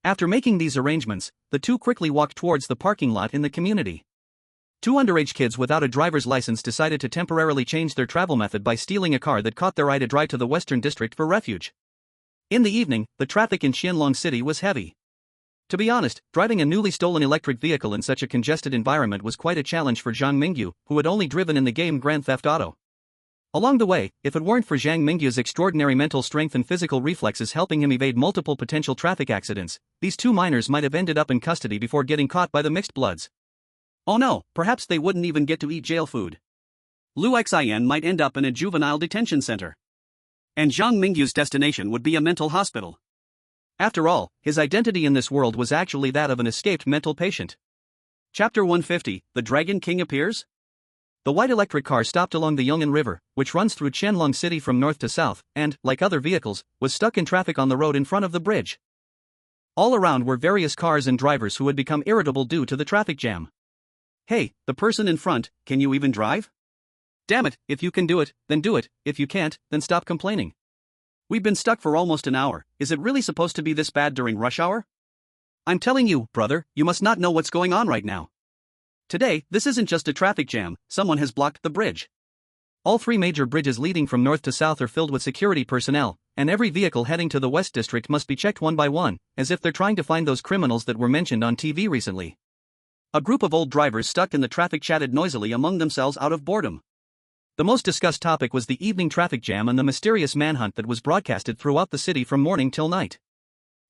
Speaker 1: After making these arrangements, the two quickly walked towards the parking lot in the community. 2 underage kids without a driver's license decided to temporarily change their travel method by stealing a car that caught their eye to drive to the Western District for refuge. In the evening, the traffic in Qianlong City was heavy. To be honest, driving a newly stolen electric vehicle in such a congested environment was quite a challenge for Zhang Mingyu, who had only driven in the game Grand Theft Auto. Along the way, if it weren't for Zhang Mingyu's extraordinary mental strength and physical reflexes helping him evade multiple potential traffic accidents, these 2 minors might have ended up in custody before getting caught by the mixed bloods. Oh no, perhaps they wouldn't even get to eat jail food. Lu Xian might end up in a juvenile detention center. And Zhang Mingyu's destination would be a mental hospital. After all, his identity in this world was actually that of an escaped mental patient. Chapter 150, The Dragon King Appears? The white electric car stopped along the Yong'an River, which runs through Qianlong City from north to south, and, like other vehicles, was stuck in traffic on the road in front of the bridge. All around were various cars and drivers who had become irritable due to the traffic jam. Hey, the person in front, can you even drive? Damn it, if you can do it, then do it, if you can't, then stop complaining. We've been stuck for almost an hour, is it really supposed to be this bad during rush hour? I'm telling you, brother, you must not know what's going on right now. Today, this isn't just a traffic jam, someone has blocked the bridge. All 3 major bridges leading from north to south are filled with security personnel, and every vehicle heading to the West District must be checked one by one, as if they're trying to find those criminals that were mentioned on TV recently. A group of old drivers stuck in the traffic chatted noisily among themselves out of boredom. The most discussed topic was the evening traffic jam and the mysterious manhunt that was broadcasted throughout the city from morning till night.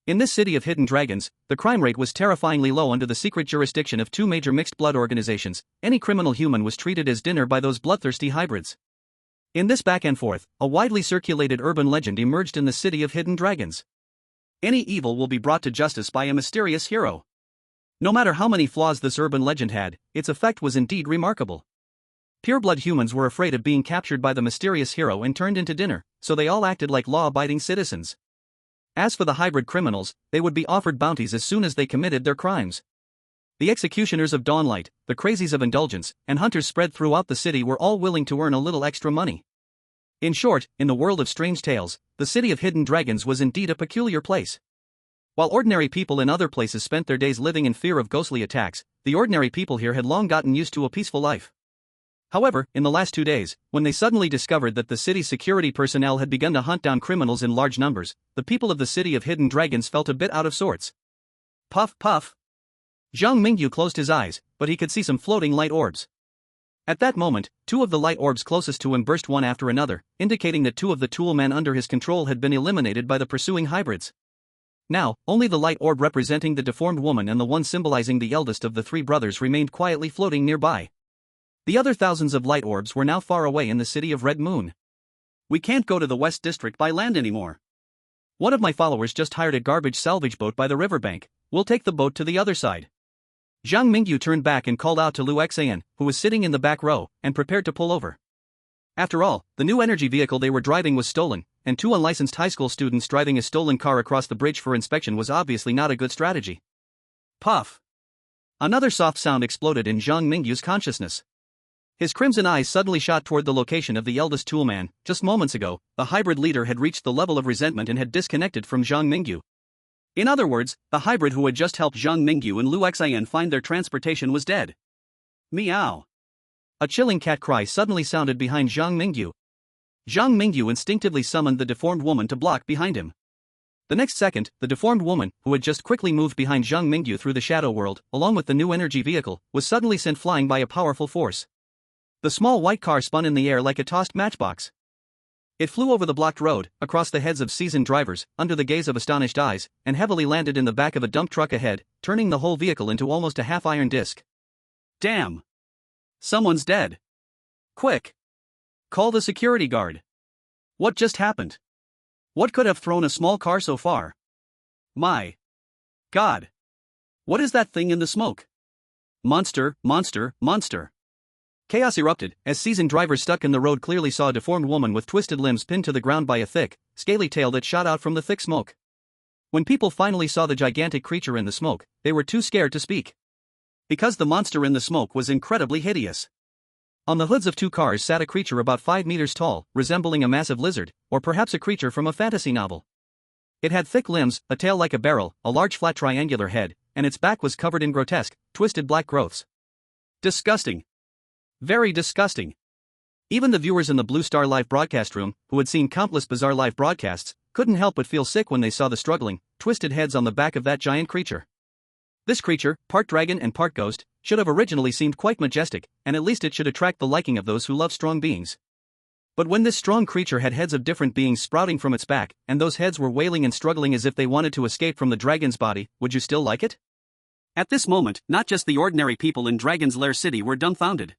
Speaker 1: In this city of hidden dragons, the crime rate was terrifyingly low under the secret jurisdiction of 2 major mixed blood organizations. Any criminal human was treated as dinner by those bloodthirsty hybrids. In this back and forth, a widely circulated urban legend emerged in the city of hidden dragons. Any evil will be brought to justice by a mysterious hero. No matter how many flaws this urban legend had, its effect was indeed remarkable. Pureblood humans were afraid of being captured by the mysterious hero and turned into dinner, so they all acted like law-abiding citizens. As for the hybrid criminals, they would be offered bounties as soon as they committed their crimes. The executioners of Dawnlight, the crazies of indulgence, and hunters spread throughout the city were all willing to earn a little extra money. In short, in the world of strange tales, the city of hidden dragons was indeed a peculiar place. While ordinary people in other places spent their days living in fear of ghostly attacks, the ordinary people here had long gotten used to a peaceful life. However, in the last 2 days, when they suddenly discovered that the city's security personnel had begun to hunt down criminals in large numbers, the people of the city of hidden dragons felt a bit out of sorts. Puff puff. Zhang Mingyu closed his eyes, but he could see some floating light orbs. At that moment, 2 of the light orbs closest to him burst one after another, indicating that 2 of the tool men under his control had been eliminated by the pursuing hybrids. Now, only the light orb representing the deformed woman and the one symbolizing the eldest of the 3 brothers remained quietly floating nearby. The other thousands of light orbs were now far away in the city of Red Moon. We can't go to the West District by land anymore. One of my followers just hired a garbage salvage boat by the riverbank. We'll take the boat to the other side. Zhang Mingyu turned back and called out to Lu Xian, who was sitting in the back row, and prepared to pull over. After all, the new energy vehicle they were driving was stolen, and 2 unlicensed high school students driving a stolen car across the bridge for inspection was obviously not a good strategy. Puff! Another soft sound exploded in Zhang Mingyu's consciousness. His crimson eyes suddenly shot toward the location of the eldest toolman. Just moments ago, the hybrid leader had reached the level of resentment and had disconnected from Zhang Mingyu. In other words, the hybrid who had just helped Zhang Mingyu and Lu Xian find their transportation was dead. Meow. A chilling cat cry suddenly sounded behind Zhang Mingyu. Zhang Mingyu instinctively summoned the deformed woman to block behind him. The next second, the deformed woman, who had just quickly moved behind Zhang Mingyu through the shadow world, along with the new energy vehicle, was suddenly sent flying by a powerful force. The small white car spun in the air like a tossed matchbox. It flew over the blocked road, across the heads of seasoned drivers, under the gaze of astonished eyes, and heavily landed in the back of a dump truck ahead, turning the whole vehicle into almost a half-iron disc. Damn! Someone's dead. Quick! Call the security guard. What just happened? What could have thrown a small car so far? My God! What is that thing in the smoke? Monster, monster, monster! Chaos erupted, as seasoned drivers stuck in the road clearly saw a deformed woman with twisted limbs pinned to the ground by a thick, scaly tail that shot out from the thick smoke. When people finally saw the gigantic creature in the smoke, they were too scared to speak. because the monster in the smoke was incredibly hideous. On the hoods of two cars sat a creature about 5 meters tall, resembling a massive lizard, or perhaps a creature from a fantasy novel. It had thick limbs, a tail like a barrel, a large flat triangular head, and its back was covered in grotesque, twisted black growths. Disgusting. Very disgusting. Even the viewers in the Blue Star live broadcast room, who had seen countless bizarre live broadcasts, couldn't help but feel sick when they saw the struggling, twisted heads on the back of that giant creature. This creature, part dragon and part ghost, should have originally seemed quite majestic, and at least it should attract the liking of those who love strong beings. But when this strong creature had heads of different beings sprouting from its back, and those heads were wailing and struggling as if they wanted to escape from the dragon's body, would you still like it? At this moment, not just the ordinary people in Dragon's Lair City were dumbfounded.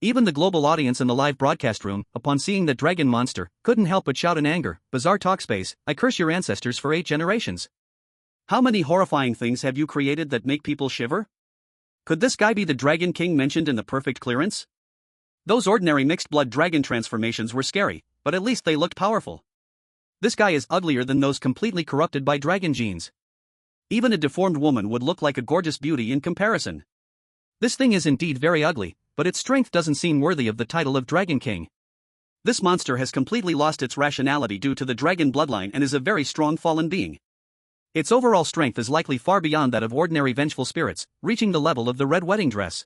Speaker 1: Even the global audience in the live broadcast room, upon seeing the dragon monster, couldn't help but shout in anger, "Bizarre Talkspace, I curse your ancestors for 8 generations. How many horrifying things have you created that make people shiver? Could this guy be the Dragon King mentioned in the Perfect Clearance? Those ordinary mixed-blood dragon transformations were scary, but at least they looked powerful. This guy is uglier than those completely corrupted by dragon genes. Even a deformed woman would look like a gorgeous beauty in comparison. This thing is indeed very ugly, but its strength doesn't seem worthy of the title of Dragon King. This monster has completely lost its rationality due to the dragon bloodline and is a very strong fallen being. Its overall strength is likely far beyond that of ordinary vengeful spirits, reaching the level of the red wedding dress.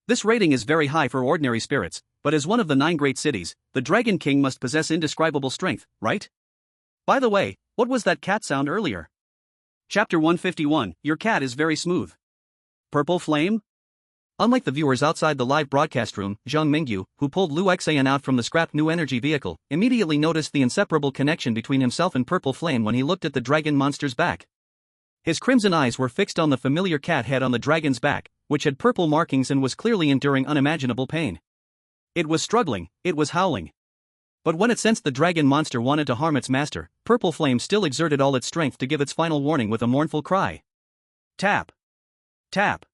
Speaker 1: This rating is very high for ordinary spirits, but as one of the 9 great cities, the Dragon King must possess indescribable strength, right? By the way, what was that cat sound earlier? Chapter 151, Your cat is very smooth. Purple flame? Unlike the viewers outside the live broadcast room, Zhang Mingyu, who pulled Lu Xian out from the scrapped new energy vehicle, immediately noticed the inseparable connection between himself and Purple Flame when he looked at the dragon monster's back. His crimson eyes were fixed on the familiar cat head on the dragon's back, which had purple markings and was clearly enduring unimaginable pain. It was struggling, it was howling. But when it sensed the dragon monster wanted to harm its master, Purple Flame still exerted all its strength to give its final warning with a mournful cry. Tap. Tap.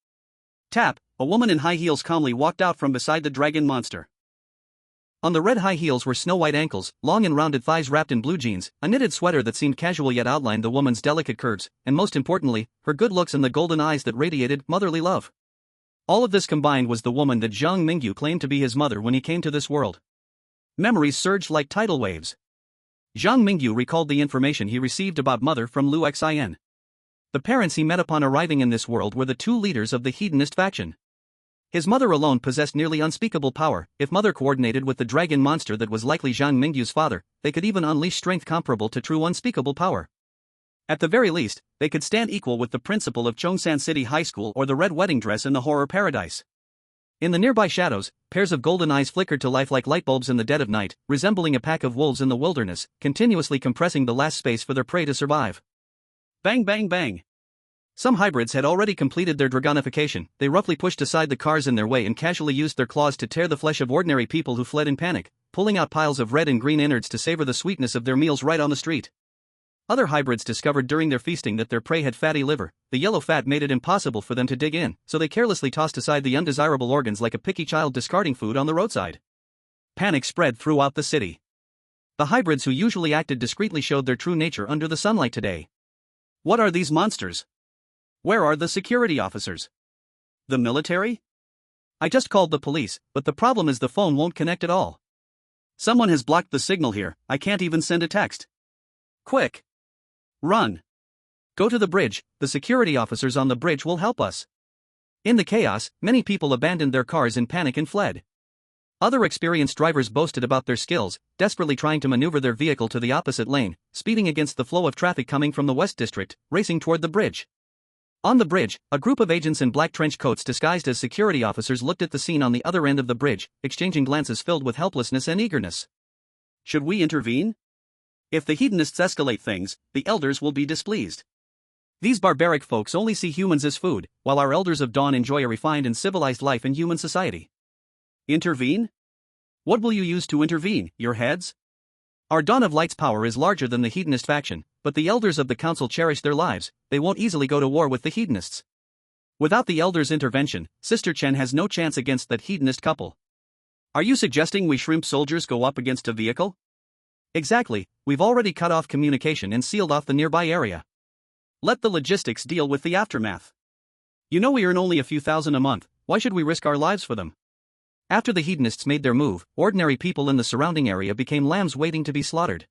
Speaker 1: Tap. A woman in high heels calmly walked out from beside the dragon monster. On the red high heels were snow-white ankles, long and rounded thighs wrapped in blue jeans, a knitted sweater that seemed casual yet outlined the woman's delicate curves, and most importantly, her good looks and the golden eyes that radiated motherly love. All of this combined was the woman that Zhang Mingyu claimed to be his mother when he came to this world. Memories surged like tidal waves. Zhang Mingyu recalled the information he received about mother from Lu Xian. The parents he met upon arriving in this world were the 2 leaders of the hedonist faction. His mother alone possessed nearly unspeakable power. If mother coordinated with the dragon monster that was likely Zhang Mingyu's father, they could even unleash strength comparable to true unspeakable power. At the very least, they could stand equal with the principal of Chongsan City High School or the red wedding dress in the horror paradise. In the nearby shadows, pairs of golden eyes flickered to life like light bulbs in the dead of night, resembling a pack of wolves in the wilderness, continuously compressing the last space for their prey to survive. Bang bang bang. Some hybrids had already completed their dragonification. They roughly pushed aside the cars in their way and casually used their claws to tear the flesh of ordinary people who fled in panic, pulling out piles of red and green innards to savor the sweetness of their meals right on the street. Other hybrids discovered during their feasting that their prey had fatty liver. The yellow fat made it impossible for them to dig in, so they carelessly tossed aside the undesirable organs like a picky child discarding food on the roadside. Panic spread throughout the city. The hybrids who usually acted discreetly showed their true nature under the sunlight today. What are these monsters? Where are the security officers? The military? I just called the police, but the problem is the phone won't connect at all. Someone has blocked the signal here. I can't even send a text. Quick! Run! Go to the bridge. The security officers on the bridge will help us. In the chaos, many people abandoned their cars in panic and fled. Other experienced drivers boasted about their skills, desperately trying to maneuver their vehicle to the opposite lane, speeding against the flow of traffic coming from the West District, racing toward the bridge. On the bridge, a group of agents in black trench coats disguised as security officers looked at the scene on the other end of the bridge, exchanging glances filled with helplessness and eagerness. Should we intervene? If the hedonists escalate things, the elders will be displeased. These barbaric folks only see humans as food, while our elders of Dawn enjoy a refined and civilized life in human society. Intervene? What will you use to intervene, your heads? Our Dawn of Light's power is larger than the hedonist faction, but the elders of the council cherish their lives. They won't easily go to war with the hedonists. Without the elders' intervention, Sister Chen has no chance against that hedonist couple. Are you suggesting we shrimp soldiers go up against a vehicle? Exactly, we've already cut off communication and sealed off the nearby area. Let the logistics deal with the aftermath. You know we earn only a few thousand a month, why should we risk our lives for them? After the hedonists made their move, ordinary people in the surrounding area became lambs waiting to be slaughtered.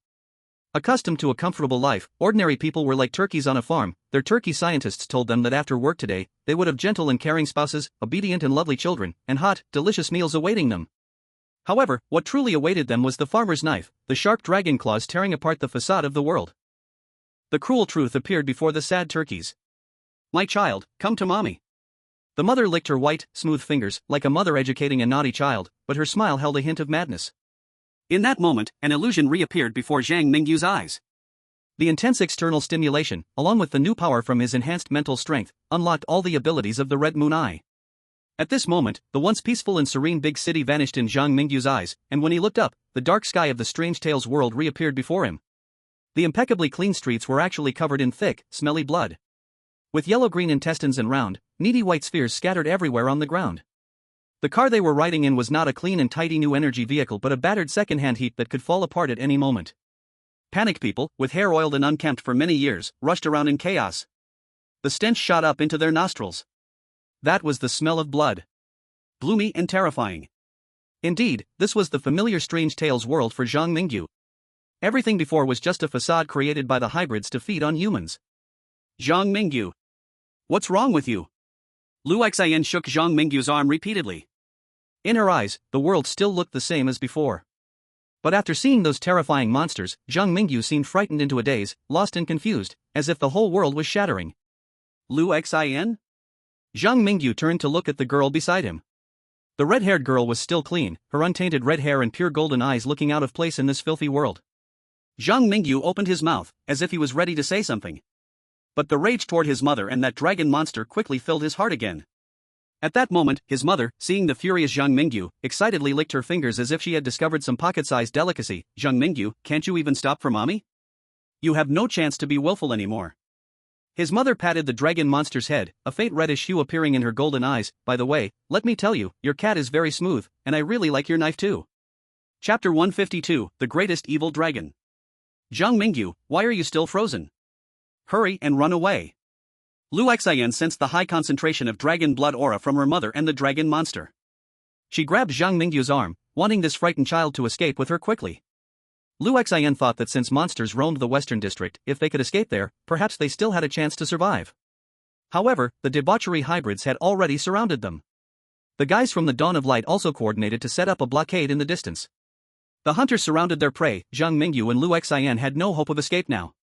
Speaker 1: Accustomed to a comfortable life, ordinary people were like turkeys on a farm. Their turkey scientists told them that after work today, they would have gentle and caring spouses, obedient and lovely children, and hot, delicious meals awaiting them. However, what truly awaited them was the farmer's knife, the sharp dragon claws tearing apart the facade of the world. The cruel truth appeared before the sad turkeys. My child, come to mommy. The mother licked her white, smooth fingers, like a mother educating a naughty child, but her smile held a hint of madness. In that moment, an illusion reappeared before Zhang Mingyu's eyes. The intense external stimulation, along with the new power from his enhanced mental strength, unlocked all the abilities of the Red Moon Eye. At this moment, the once peaceful and serene big city vanished in Zhang Mingyu's eyes, and when he looked up, the dark sky of the Strange Tales world reappeared before him. The impeccably clean streets were actually covered in thick, smelly blood. With yellow-green intestines and round, needy white spheres scattered everywhere on the ground. The car they were riding in was not a clean and tidy new energy vehicle but a battered second-hand heap that could fall apart at any moment. Panicked people, with hair oiled and unkempt for many years, rushed around in chaos. The stench shot up into their nostrils. That was the smell of blood. Gloomy and terrifying. Indeed, this was the familiar Strange Tales world for Zhang Mingyu. Everything before was just a facade created by the hybrids to feed on humans. Zhang Mingyu. What's wrong with you? Lu Xian shook Zhang Mingyu's arm repeatedly. In her eyes, the world still looked the same as before. But after seeing those terrifying monsters, Zhang Mingyu seemed frightened into a daze, lost and confused, as if the whole world was shattering. Lu Xian? Zhang Mingyu turned to look at the girl beside him. The red-haired girl was still clean, her untainted red hair and pure golden eyes looking out of place in this filthy world. Zhang Mingyu opened his mouth, as if he was ready to say something. But the rage toward his mother and that dragon monster quickly filled his heart again. At that moment, his mother, seeing the furious Zhang Mingyu, excitedly licked her fingers as if she had discovered some pocket-sized delicacy. Zhang Mingyu, can't you even stop for mommy? You have no chance to be willful anymore. His mother patted the dragon monster's head, a faint reddish hue appearing in her golden eyes. By the way, let me tell you, your cat is very smooth, and I really like your knife too. Chapter 152, The Greatest Evil Dragon. Zhang Mingyu, why are you still frozen? Hurry and run away. Lu Xian sensed the high concentration of dragon blood aura from her mother and the dragon monster. She grabbed Zhang Mingyu's arm, wanting this frightened child to escape with her quickly. Lu Xian thought that since monsters roamed the western district, if they could escape there, perhaps they still had a chance to survive. However, the debauchery hybrids had already surrounded them. The guys from the Dawn of Light also coordinated to set up a blockade in the distance. The hunters surrounded their prey. Zhang Mingyu and Lu Xian had no hope of escape now.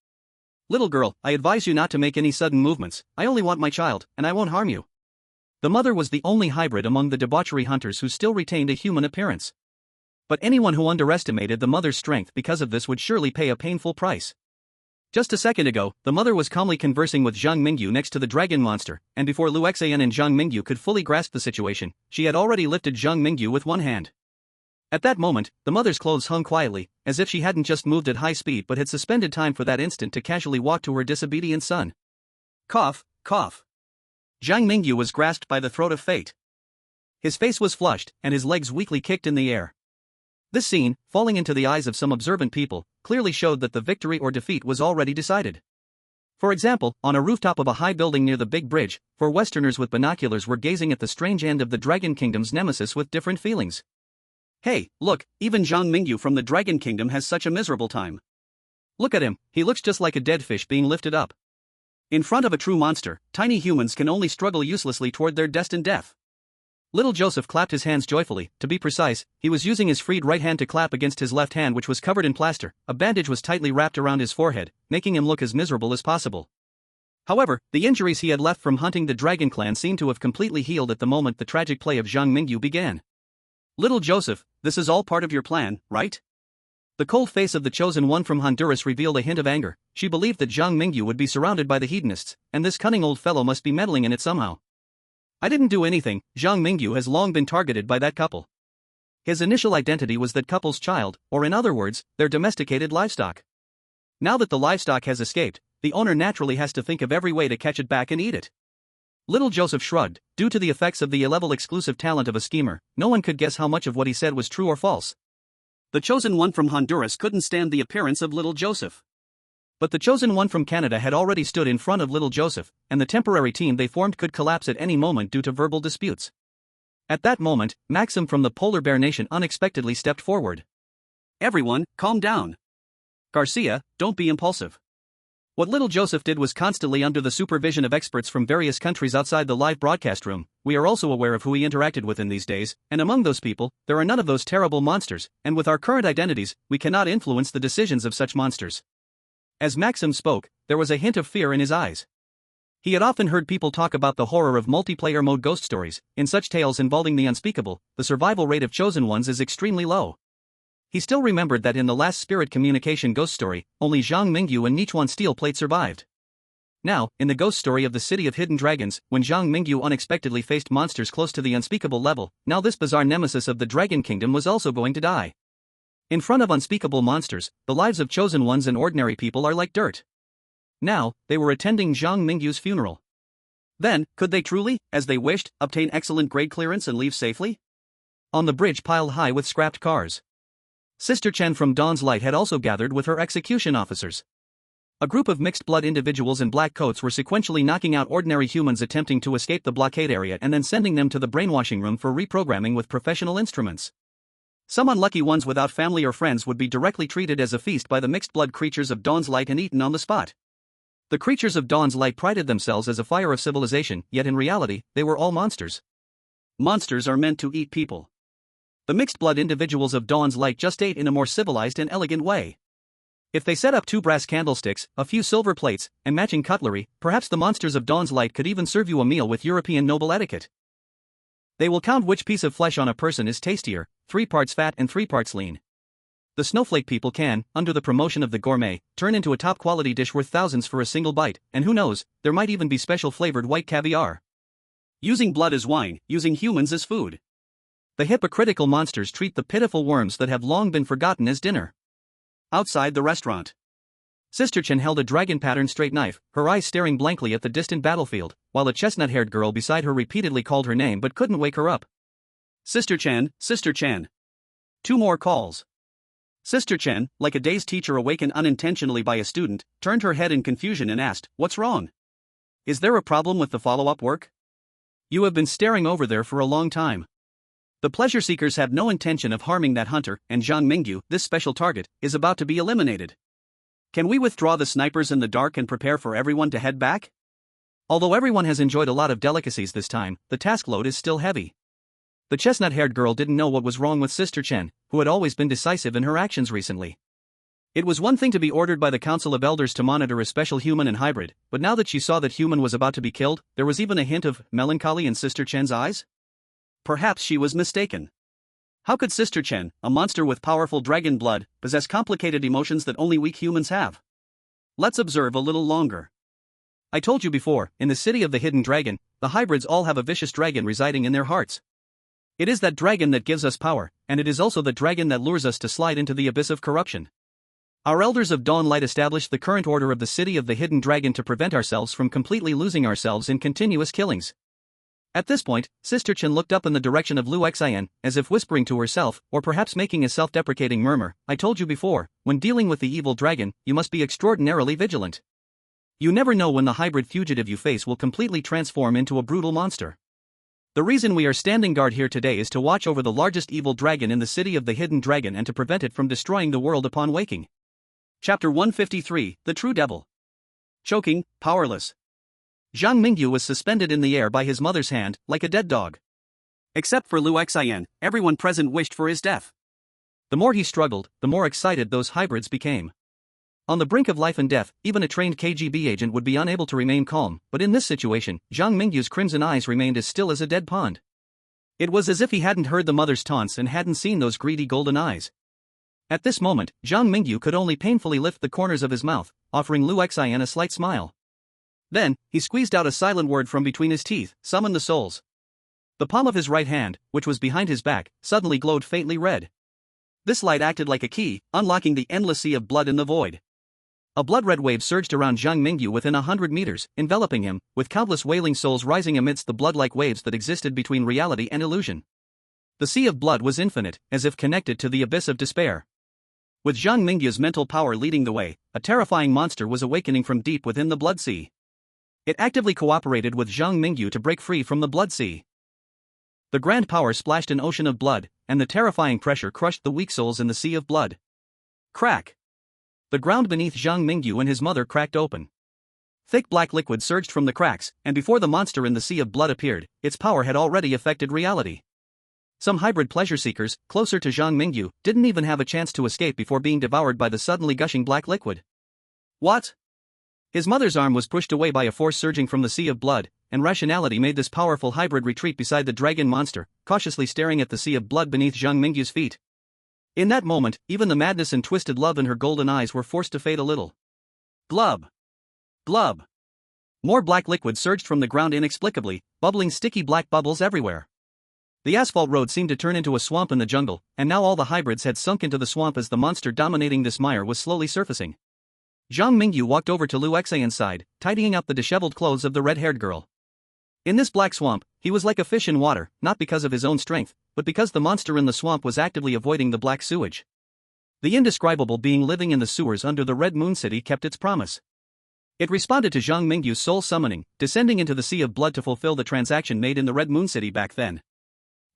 Speaker 1: Little girl, I advise you not to make any sudden movements. I only want my child, and I won't harm you. The mother was the only hybrid among the debauchery hunters who still retained a human appearance. But anyone who underestimated the mother's strength because of this would surely pay a painful price. Just a second ago, the mother was calmly conversing with Zhang Mingyu next to the dragon monster, and before Lu Xian and Zhang Mingyu could fully grasp the situation, she had already lifted Zhang Mingyu with one hand. At that moment, the mother's clothes hung quietly, as if she hadn't just moved at high speed but had suspended time for that instant to casually walk to her disobedient son. Cough, cough. Zhang Mingyu was grasped by the throat of fate. His face was flushed, and his legs weakly kicked in the air. This scene, falling into the eyes of some observant people, clearly showed that the victory or defeat was already decided. For example, on a rooftop of a high building near the big bridge, four Westerners with binoculars were gazing at the strange end of the Dragon Kingdom's nemesis with different feelings. Hey, look, even Zhang Mingyu from the Dragon Kingdom has such a miserable time. Look at him, he looks just like a dead fish being lifted up. In front of a true monster, tiny humans can only struggle uselessly toward their destined death. Little Joseph clapped his hands joyfully. To be precise, he was using his freed right hand to clap against his left hand, which was covered in plaster. A bandage was tightly wrapped around his forehead, making him look as miserable as possible. However, the injuries he had left from hunting the Dragon Clan seemed to have completely healed at the moment the tragic play of Zhang Mingyu began. Little Joseph, this is all part of your plan, right? The cold face of the chosen one from Honduras revealed a hint of anger. She believed that Zhang Mingyu would be surrounded by the hedonists, and this cunning old fellow must be meddling in it somehow. I didn't do anything. Zhang Mingyu has long been targeted by that couple. His initial identity was that couple's child, or in other words, their domesticated livestock. Now that the livestock has escaped, the owner naturally has to think of every way to catch it back and eat it. Little Joseph shrugged. Due to the effects of the A-level exclusive talent of a schemer, no one could guess how much of what he said was true or false. The chosen one from Honduras couldn't stand the appearance of little Joseph. But the chosen one from Canada had already stood in front of little Joseph, and the temporary team they formed could collapse at any moment due to verbal disputes. At that moment, Maxim from the Polar Bear Nation unexpectedly stepped forward.
Speaker 3: Everyone, calm down.
Speaker 1: Garcia, don't be impulsive. What little Joseph did was constantly under the supervision of experts from various countries outside the live broadcast room. We are also aware of who he interacted with in these days, and among those people, there are none of those terrible monsters, and with our current identities, we cannot influence the decisions of such monsters. As Maxim spoke, there was a hint of fear in his eyes. He had often heard people talk about the horror of multiplayer mode ghost stories. In such tales involving the unspeakable, the survival rate of chosen ones is extremely low. He still remembered that in the last spirit communication ghost story, only Zhang Mingyu and Nichuan Steelplate survived. Now, in the ghost story of the City of Hidden Dragons, when Zhang Mingyu unexpectedly faced monsters close to the unspeakable level, now this bizarre nemesis of the Dragon Kingdom was also going to die. In front of unspeakable monsters, the lives of chosen ones and ordinary people are like dirt. Now, they were attending Zhang Mingyu's funeral. Then, could they truly, as they wished, obtain excellent grade clearance and leave safely? On the bridge piled high with scrapped cars, Sister Chen from Dawn's Light had also gathered with her execution officers. A group of mixed-blood individuals in black coats were sequentially knocking out ordinary humans attempting to escape the blockade area and then sending them to the brainwashing room for reprogramming with professional instruments. Some unlucky ones without family or friends would be directly treated as a feast by the mixed-blood creatures of Dawn's Light and eaten on the spot. The creatures of Dawn's Light prided themselves as a fire of civilization, yet in reality, they were all monsters. Monsters are meant to eat people. The mixed-blood individuals of Dawn's Light just ate in a more civilized and elegant way. If they set up 2 brass candlesticks, a few silver plates, and matching cutlery, perhaps the monsters of Dawn's Light could even serve you a meal with European noble etiquette. They will count which piece of flesh on a person is tastier, 3 parts fat and 3 parts lean. The snowflake people can, under the promotion of the gourmet, turn into a top-quality dish worth thousands for a single bite, and who knows, there might even be special flavored white caviar.
Speaker 3: Using blood as wine, using humans as food.
Speaker 1: The hypocritical monsters treat the pitiful worms that have long been forgotten as dinner.
Speaker 3: Outside the restaurant,
Speaker 1: Sister Chen held a dragon-patterned straight knife, her eyes staring blankly at the distant battlefield, while a chestnut-haired girl beside her repeatedly called her name but couldn't wake her up.
Speaker 3: Sister Chen, Sister Chen.
Speaker 1: 2 more calls.
Speaker 3: Sister Chen, like a dazed teacher awakened unintentionally by a student, turned her head in confusion and asked, "What's wrong? Is there a problem with the follow-up work?"
Speaker 1: "You have been staring over there for a long time. The pleasure seekers have no intention of harming that hunter, and Zhang Mingyu, this special target, is about to be eliminated.
Speaker 3: Can we withdraw the snipers in the dark and prepare for everyone to head back?"
Speaker 1: Although everyone has enjoyed a lot of delicacies this time, the task load is still heavy. The chestnut-haired girl didn't know what was wrong with Sister Chen, who had always been decisive in her actions recently. It was one thing to be ordered by the Council of Elders to monitor a special human and hybrid, but now that she saw that human was about to be killed, there was even a hint of melancholy in Sister Chen's eyes?
Speaker 3: Perhaps she was mistaken. How could Sister Chen, a monster with powerful dragon blood, possess complicated emotions that only weak humans have? Let's observe a little longer.
Speaker 1: I told you before, in the City of the Hidden Dragon, the hybrids all have a vicious dragon residing in their hearts. It is that dragon that gives us power, and it is also the dragon that lures us to slide into the abyss of corruption. Our elders of Dawn Light established the current order of the City of the Hidden Dragon to prevent ourselves from completely losing ourselves in continuous killings. At this point, Sister Chen looked up in the direction of Lu Xian, as if whispering to herself, or perhaps making a self-deprecating murmur. "I told you before, when dealing with the evil dragon, you must be extraordinarily vigilant. You never know when the hybrid fugitive you face will completely transform into a brutal monster. The reason we are standing guard here today is to watch over the largest evil dragon in the City of the Hidden Dragon and to prevent it from destroying the world upon waking."
Speaker 3: Chapter 153, The True Devil. Choking, powerless.
Speaker 1: Zhang Mingyu was suspended in the air by his mother's hand, like a dead dog.
Speaker 3: Except for Lu Xian, everyone present wished for his death.
Speaker 1: The more he struggled, the more excited those hybrids became. On the brink of life and death, even a trained KGB agent would be unable to remain calm, but in this situation, Zhang Mingyu's crimson eyes remained as still as a dead pond. It was as if he hadn't heard the mother's taunts and hadn't seen those greedy golden eyes. At this moment, Zhang Mingyu could only painfully lift the corners of his mouth, offering Lu Xian a slight smile. Then, he squeezed out a silent word from between his teeth, "Summon the souls." The palm of his right hand, which was behind his back, suddenly glowed faintly red. This light acted like a key, unlocking the endless sea of blood in the void. A blood-red wave surged around Zhang Mingyu within 100 meters, enveloping him, with countless wailing souls rising amidst the blood-like waves that existed between reality and illusion. The sea of blood was infinite, as if connected to the abyss of despair.
Speaker 3: With Zhang Mingyu's mental power leading the way, a terrifying monster was awakening from deep within the Blood Sea. It actively cooperated with Zhang Mingyu to break free from the Blood Sea. The grand power splashed an ocean of blood, and the terrifying pressure crushed the weak souls in the sea of blood. Crack! The ground beneath Zhang Mingyu and his mother cracked open. Thick black liquid surged from the cracks, and before the monster in the sea of blood appeared, its power had already affected reality. Some hybrid pleasure seekers, closer to Zhang Mingyu, didn't even have a chance to escape before being devoured by the suddenly gushing black liquid. What? His mother's arm was pushed away by a force surging from the sea of blood, and rationality made this powerful hybrid retreat beside the dragon monster, cautiously staring at the sea of blood beneath Zhang Mingyu's feet. In that moment, even the madness and twisted love in her golden eyes were forced to fade a little. Blub! Blub! More black liquid surged from the ground inexplicably, bubbling sticky black bubbles everywhere. The asphalt road seemed to turn into a swamp in the jungle, and now all the hybrids had sunk into the swamp as the monster dominating this mire was slowly surfacing. Zhang Mingyu walked over to Lu Xian's side, tidying up the disheveled clothes of the red-haired girl. In this black swamp, he was like a fish in water, not because of his own strength, but because the monster in the swamp was actively avoiding the black sewage. The indescribable being living in the sewers under the Red Moon City kept its promise. It responded to Zhang Mingyu's soul summoning, descending into the sea of blood to fulfill the transaction made in the Red Moon City back then.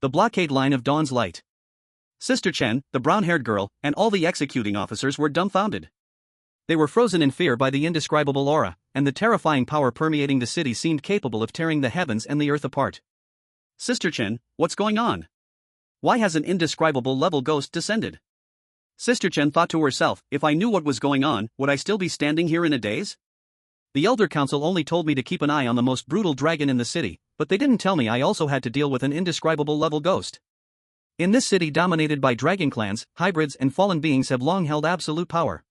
Speaker 3: The blockade line of Dawn's Light. Sister Chen, the brown-haired girl, and all the executing officers were dumbfounded. They were frozen in fear by the indescribable aura, and the terrifying power permeating the city seemed capable of tearing the heavens and the earth apart. Sister Chen, what's going on? Why has an indescribable level ghost descended? Sister Chen thought to herself, if I knew what was going on, would I still be standing here in a daze? The Elder Council only told me to keep an eye on the most brutal dragon in the city, but they didn't tell me I also had to deal with an indescribable level ghost. In this city dominated by dragon clans, hybrids and fallen beings have long held absolute power.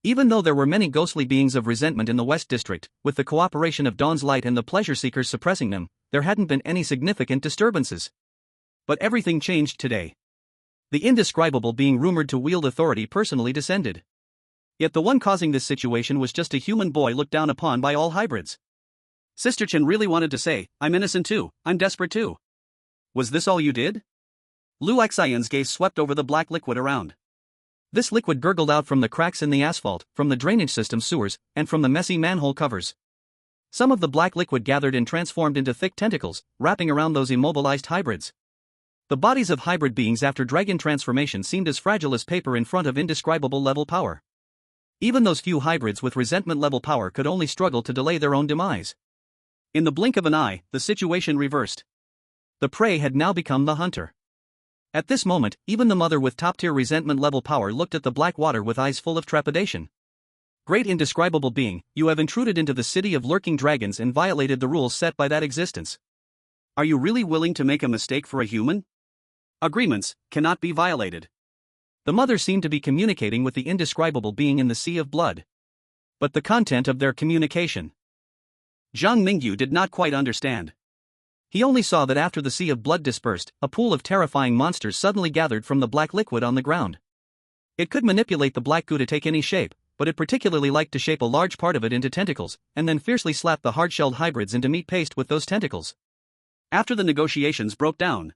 Speaker 3: Even though there were many ghostly beings of resentment in the West District, with the cooperation of Dawn's Light and the pleasure seekers suppressing them, there hadn't been any significant disturbances. But everything changed today. The indescribable being rumored to wield authority personally descended. Yet the one causing this situation was just a human boy looked down upon by all hybrids. Sister Chen really wanted to say, I'm innocent too, I'm desperate too. Was this all you did? Lu Xian's gaze swept over the black liquid around. This liquid gurgled out from the cracks in the asphalt, from the drainage system sewers, and from the messy manhole covers. Some of the black liquid gathered and transformed into thick tentacles, wrapping around those immobilized hybrids. The bodies of hybrid beings after dragon transformation seemed as fragile as paper in front of indescribable level power. Even those few hybrids with resentment level power could only struggle to delay their own demise. In the blink of an eye, the situation reversed. The prey had now become the hunter. At this moment, even the mother with top-tier resentment level power looked at the black water with eyes full of trepidation. Great indescribable being, you have intruded into the city of lurking dragons and violated the rules set by that existence. Are you really willing to make a mistake for a human? Agreements cannot be violated. The mother seemed to be communicating with the indescribable being in the sea of blood. But the content of their communication, Zhang Mingyu did not quite understand. He only saw that after the sea of blood dispersed, a pool of terrifying monsters suddenly gathered from the black liquid on the ground. It could manipulate the black goo to take any shape, but it particularly liked to shape a large part of it into tentacles, and then fiercely slap the hard-shelled hybrids into meat paste with those tentacles. After the negotiations broke down,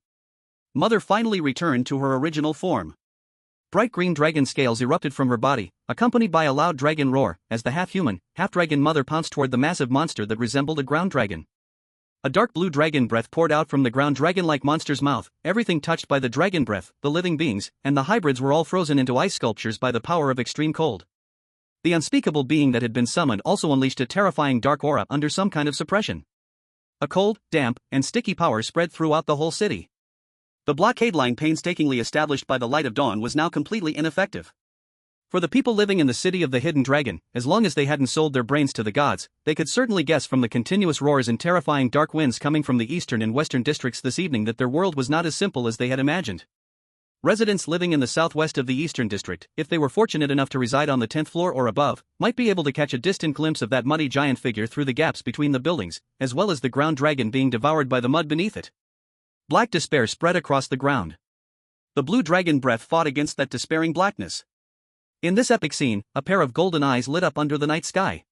Speaker 3: Mother finally returned to her original form. Bright green dragon scales erupted from her body, accompanied by a loud dragon roar, as the half-human, half-dragon mother pounced toward the massive monster that resembled a ground dragon. A dark blue dragon breath poured out from the ground dragon-like monster's mouth, everything touched by the dragon breath, the living beings, and the hybrids were all frozen into ice sculptures by the power of extreme cold. The unspeakable being that had been summoned also unleashed a terrifying dark aura under some kind of suppression. A cold, damp, and sticky power spread throughout the whole city. The blockade line painstakingly established by the light of dawn was now completely ineffective. For the people living in the city of the hidden dragon, as long as they hadn't sold their brains to the gods, they could certainly guess from the continuous roars and terrifying dark winds coming from the eastern and western districts this evening that their world was not as simple as they had imagined. Residents living in the southwest of the eastern district, if they were fortunate enough to reside on the 10th floor or above, might be able to catch a distant glimpse of that muddy giant figure through the gaps between the buildings, as well as the ground dragon being devoured by the mud beneath it. Black despair spread across the ground. The blue dragon breath fought against that despairing blackness. In this epic scene, a pair of golden eyes lit up under the night sky.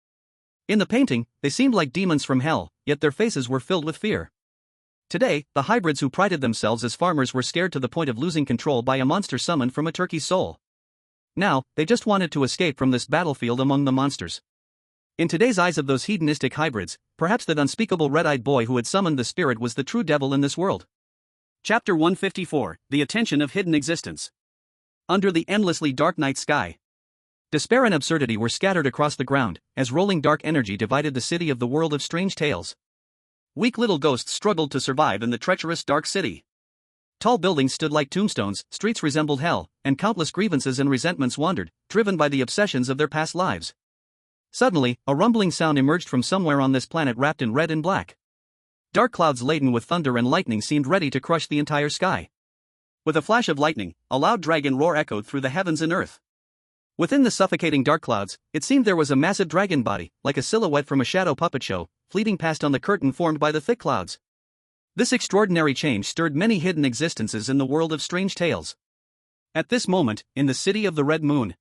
Speaker 3: In the painting, they seemed like demons from hell, yet their faces were filled with fear. Today, the hybrids who prided themselves as farmers were scared to the point of losing control by a monster summoned from a turkey's soul. Now, they just wanted to escape from this battlefield among the monsters. In today's eyes of those hedonistic hybrids, perhaps that unspeakable red-eyed boy who had summoned the spirit was the true devil in this world. Chapter 154, The Attention of Hidden Existence. Under the endlessly dark night sky, despair and absurdity were scattered across the ground, as rolling dark energy divided the city of the world of strange tales. Weak little ghosts struggled to survive in the treacherous dark city. Tall buildings stood like tombstones, streets resembled hell, and countless grievances and resentments wandered, driven by the obsessions of their past lives. Suddenly, a rumbling sound emerged from somewhere on this planet wrapped in red and black. Dark clouds laden with thunder and lightning seemed ready to crush the entire sky. With a flash of lightning, a loud dragon roar echoed through the heavens and earth. Within the suffocating dark clouds, it seemed there was a massive dragon body, like a silhouette from a shadow puppet show, fleeting past on the curtain formed by the thick clouds. This extraordinary change stirred many hidden existences in the world of strange tales. At this moment, in the city of the Red Moon,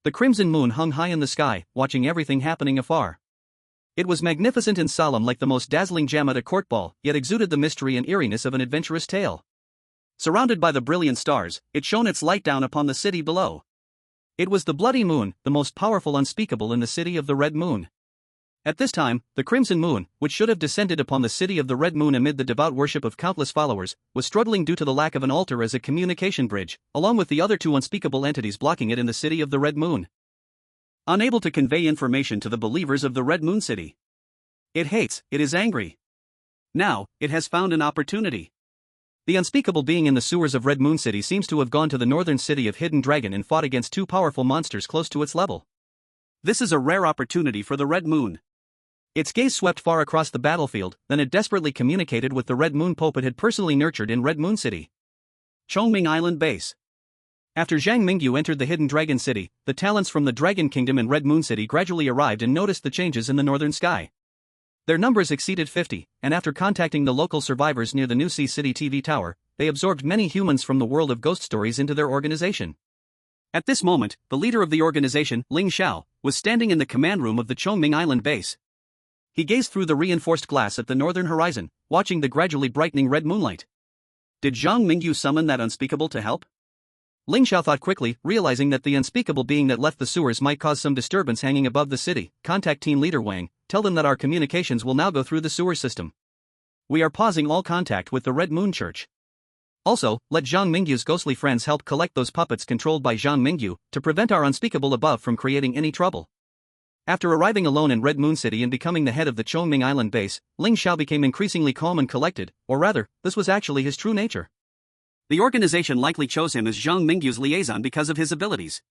Speaker 3: the crimson moon hung high in the sky, watching everything happening afar. It was magnificent and solemn like the most dazzling gem at a court ball, yet exuded the mystery and eeriness of an adventurous tale. Surrounded by the brilliant stars, it shone its light down upon the city below. It was the bloody moon, the most powerful unspeakable in the city of the Red Moon. At this time, the crimson moon, which should have descended upon the city of the Red Moon amid the devout worship of countless followers, was struggling due to the lack of an altar as a communication bridge, along with the other two unspeakable entities blocking it in the city of the Red Moon. Unable to convey information to the believers of the Red Moon City. It hates, it is angry. Now, it has found an opportunity. The unspeakable being in the sewers of Red Moon City seems to have gone to the northern city of Hidden Dragon and fought against two powerful monsters close to its level. This is a rare opportunity for the Red Moon. Its gaze swept far across the battlefield, then it desperately communicated with the Red Moon Pope it had personally nurtured in Red Moon City. Chongming Island Base. After Zhang Mingyu entered the Hidden Dragon City, the talents from the Dragon Kingdom and Red Moon City gradually arrived and noticed the changes in the northern sky. Their numbers exceeded 50, and after contacting the local survivors near the New Sea City TV tower, they absorbed many humans from the world of ghost stories into their organization. At this moment, the leader of the organization, Ling Xiao, was standing in the command room of the Chongming Island base. He gazed through the reinforced glass at the northern horizon, watching the gradually brightening red moonlight. Did Zhang Mingyu summon that unspeakable to help? Ling Xiao thought quickly, realizing that the unspeakable being that left the sewers might cause some disturbance hanging above the city. Contact team leader Wang, tell them that our communications will now go through the sewer system. We are pausing all contact with the Red Moon Church. Also, let Zhang Mingyu's ghostly friends help collect those puppets controlled by Zhang Mingyu, to prevent our unspeakable above from creating any trouble. After arriving alone in Red Moon City and becoming the head of the Chongming Island base, Ling Xiao became increasingly calm and collected, or rather, this was actually his true nature. The organization likely chose him as Zhang Mingyu's liaison because of his abilities.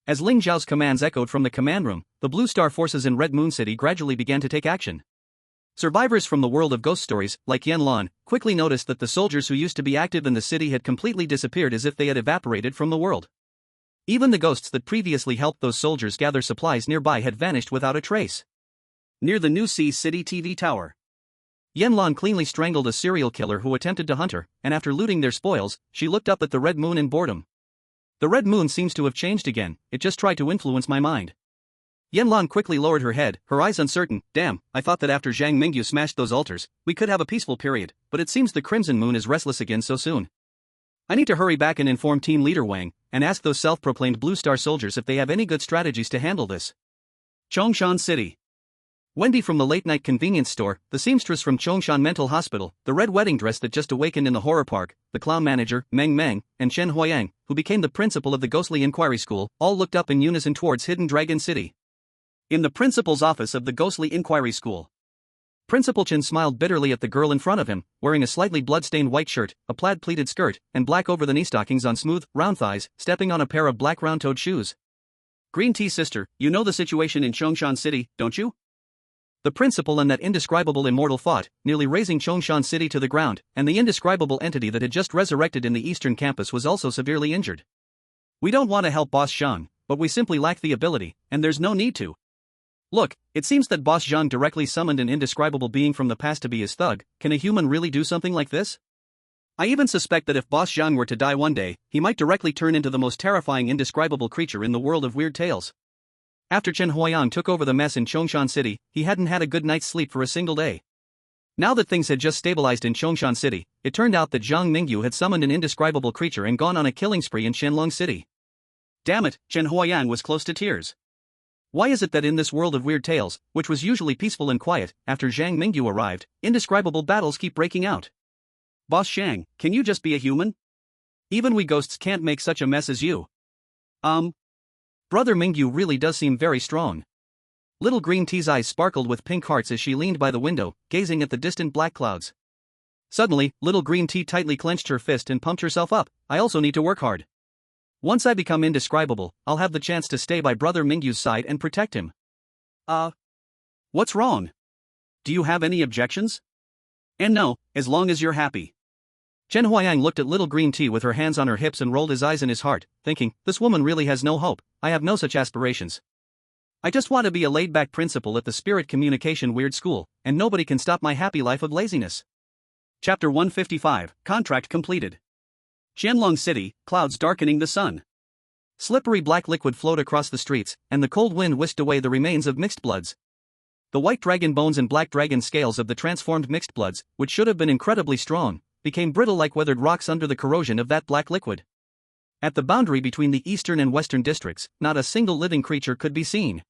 Speaker 3: As Ling Xiao's commands echoed from the command room, the Blue Star forces in Red Moon City gradually began to take action. Survivors from the world of ghost stories, like Yan Lan, quickly noticed that the soldiers who used to be active in the city had completely disappeared as if they had evaporated from the world. Even the ghosts that previously helped those soldiers gather supplies nearby had vanished without a trace. Near the New Sea City TV tower, Yan Lan cleanly strangled a serial killer who attempted to hunt her, and after looting their spoils, she looked up at the Red Moon in boredom. The Red Moon seems to have changed again, it just tried to influence my mind. Yan Lan quickly lowered her head, her eyes uncertain. Damn, I thought that after Zhang Mingyu smashed those altars, we could have a peaceful period, but it seems the Crimson Moon is restless again so soon. I need to hurry back and inform team leader Wang, and ask those self-proclaimed Blue Star soldiers if they have any good strategies to handle this. Chongshan City. Wendy from the late-night convenience store, the seamstress from Chongshan Mental Hospital, the red wedding dress that just awakened in the horror park, the clown manager, Meng Meng, and Chen Huayang, who became the principal of the Ghostly Inquiry School, all looked up in unison towards Hidden Dragon City. In the principal's office of the Ghostly Inquiry School, Principal Chen smiled bitterly at the girl in front of him, wearing a slightly blood-stained white shirt, a plaid pleated skirt, and black over-the-knee stockings on smooth, round thighs, stepping on a pair of black round-toed shoes. Green tea sister, you know the situation in Chongshan City, don't you? The principal and that indescribable immortal fought, nearly razing Chongshan City to the ground, and the indescribable entity that had just resurrected in the eastern campus was also severely injured. We don't want to help Boss Zhang, but we simply lack the ability, and there's no need to. Look, it seems that Boss Zhang directly summoned an indescribable being from the past to be his thug. Can a human really do something like this? I even suspect that if Boss Zhang were to die one day, he might directly turn into the most terrifying indescribable creature in the world of weird tales. After Chen Huayang took over the mess in Chongshan City, he hadn't had a good night's sleep for a single day. Now that things had just stabilized in Chongshan City, it turned out that Zhang Mingyu had summoned an indescribable creature and gone on a killing spree in Shenlong City. Damn it, Chen Huayan was close to tears. Why is it that in this world of weird tales, which was usually peaceful and quiet, after Zhang Mingyu arrived, indescribable battles keep breaking out? Boss Shang, can you just be a human? Even we ghosts can't make such a mess as you. Brother Mingyu really does seem very strong. Little green tea's eyes sparkled with pink hearts as she leaned by the window, gazing at the distant black clouds. Suddenly, little green tea tightly clenched her fist and pumped herself up. I also need to work hard. Once I become indescribable, I'll have the chance to stay by Brother Mingyu's side and protect him. What's wrong? Do you have any objections? And no, as long as you're happy. Chen Huayang looked at little green tea with her hands on her hips and rolled his eyes in his heart, thinking, this woman really has no hope. I have no such aspirations. I just want to be a laid-back principal at the Spirit Communication Weird School, and nobody can stop my happy life of laziness. Chapter 155, Contract Completed. Qianlong City, clouds darkening the sun. Slippery black liquid flowed across the streets, and the cold wind whisked away the remains of mixed bloods. The white dragon bones and black dragon scales of the transformed mixed bloods, which should have been incredibly strong, became brittle like weathered rocks under the corrosion of that black liquid. At the boundary between the eastern and western districts, not a single living creature could be seen.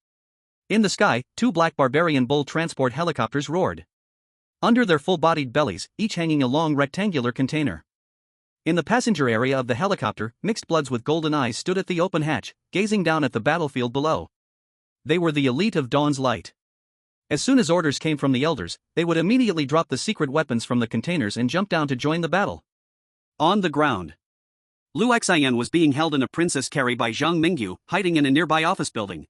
Speaker 3: In the sky, two black barbarian bull transport helicopters roared. Under their full-bodied bellies, each hanging a long rectangular container. In the passenger area of the helicopter, mixed bloods with golden eyes stood at the open hatch, gazing down at the battlefield below. They were the elite of Dawn's Light. As soon as orders came from the elders, they would immediately drop the secret weapons from the containers and jump down to join the battle. On the ground, Lu Xian was being held in a princess carry by Zhang Mingyu, hiding in a nearby office building.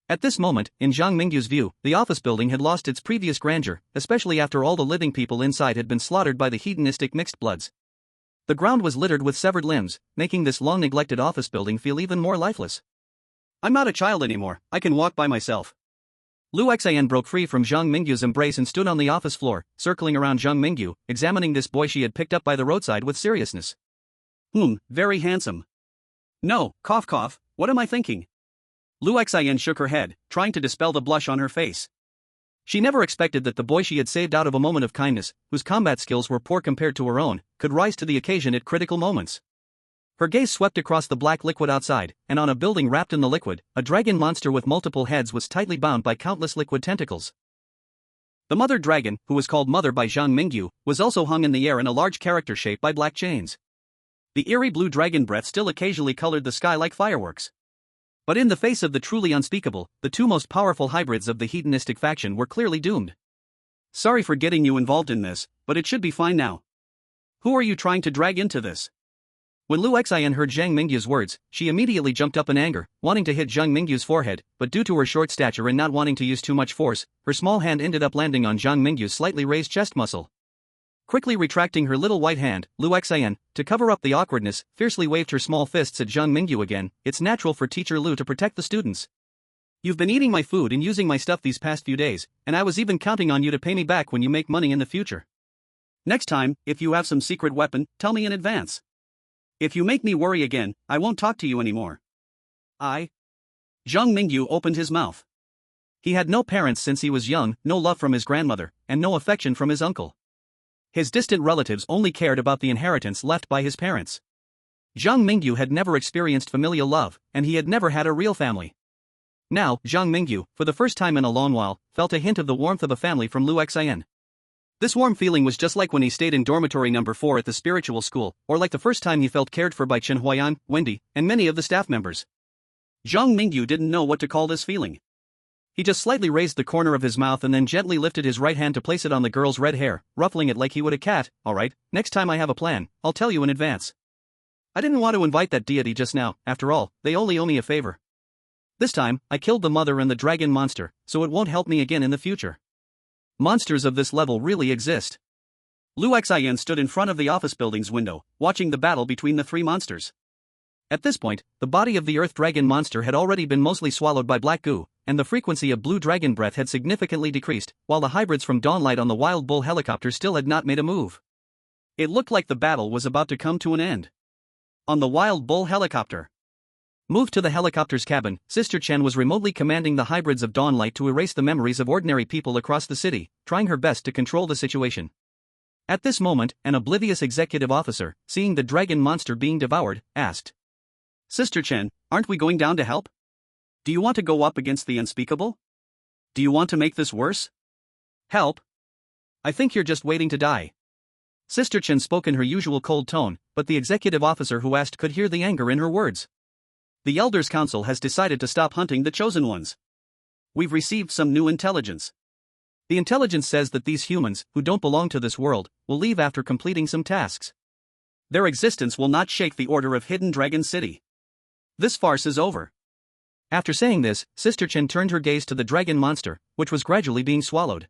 Speaker 3: At this moment, in Zhang Mingyu's view, the office building had lost its previous grandeur, especially after all the living people inside had been slaughtered by the hedonistic mixed bloods. The ground was littered with severed limbs, making this long-neglected office building feel even more lifeless. I'm not a child anymore, I can walk by myself. Lu Xian broke free from Zhang Mingyu's embrace and stood on the office floor, circling around Zhang Mingyu, examining this boy she had picked up by the roadside with seriousness. Very handsome. No, cough cough, what am I thinking? Lu Xian shook her head, trying to dispel the blush on her face. She never expected that the boy she had saved out of a moment of kindness, whose combat skills were poor compared to her own, could rise to the occasion at critical moments. Her gaze swept across the black liquid outside, and on a building wrapped in the liquid, a dragon monster with multiple heads was tightly bound by countless liquid tentacles. The mother dragon, who was called Mother by Zhang Mingyu, was also hung in the air in a large character shaped by black chains. The eerie blue dragon breath still occasionally colored the sky like fireworks. But in the face of the truly unspeakable, the two most powerful hybrids of the hedonistic faction were clearly doomed. Sorry for getting you involved in this, but it should be fine now. Who are you trying to drag into this? When Lu Xian heard Zhang Mingyu's words, she immediately jumped up in anger, wanting to hit Zhang Mingyu's forehead, but due to her short stature and not wanting to use too much force, her small hand ended up landing on Zhang Mingyu's slightly raised chest muscle. Quickly retracting her little white hand, Lu Xian, to cover up the awkwardness, fiercely waved her small fists at Zhang Mingyu again. It's natural for Teacher Lu to protect the students. You've been eating my food and using my stuff these past few days, and I was even counting on you to pay me back when you make money in the future. Next time, if you have some secret weapon, tell me in advance. If you make me worry again, I won't talk to you anymore. Zhang Mingyu opened his mouth. He had no parents since he was young, no love from his grandmother, and no affection from his uncle. His distant relatives only cared about the inheritance left by his parents. Zhang Mingyu had never experienced familial love, and he had never had a real family. Now, Zhang Mingyu, for the first time in a long while, felt a hint of the warmth of a family from Lu Xian. This warm feeling was just like when he stayed in dormitory number 4 at the spiritual school, or like the first time he felt cared for by Chen Huayan, Wendy, and many of the staff members. Zhang Mingyu didn't know what to call this feeling. He just slightly raised the corner of his mouth and then gently lifted his right hand to place it on the girl's red hair, ruffling it like he would a cat. Alright, next time I have a plan, I'll tell you in advance. I didn't want to invite that deity just now, after all, they only owe me a favor. This time, I killed the mother and the dragon monster, so it won't help me again in the future. Monsters of this level really exist. Lu Xian stood in front of the office building's window, watching the battle between the three monsters. At this point, the body of the earth dragon monster had already been mostly swallowed by black goo, and the frequency of blue dragon breath had significantly decreased, while the hybrids from Dawnlight on the wild bull helicopter still had not made a move. It looked like the battle was about to come to an end. On the wild bull helicopter. Moved to the helicopter's cabin, Sister Chen was remotely commanding the hybrids of Dawnlight to erase the memories of ordinary people across the city, trying her best to control the situation. At this moment, an oblivious executive officer, seeing the dragon monster being devoured, asked, Sister Chen, aren't we going down to help? Do you want to go up against the unspeakable? Do you want to make this worse? Help? I think you're just waiting to die. Sister Chen spoke in her usual cold tone, but the executive officer who asked could hear the anger in her words. The Elders' Council has decided to stop hunting the chosen ones. We've received some new intelligence. The intelligence says that these humans, who don't belong to this world, will leave after completing some tasks. Their existence will not shake the order of Hidden Dragon City. This farce is over. After saying this, Sister Chen turned her gaze to the dragon monster, which was gradually being swallowed.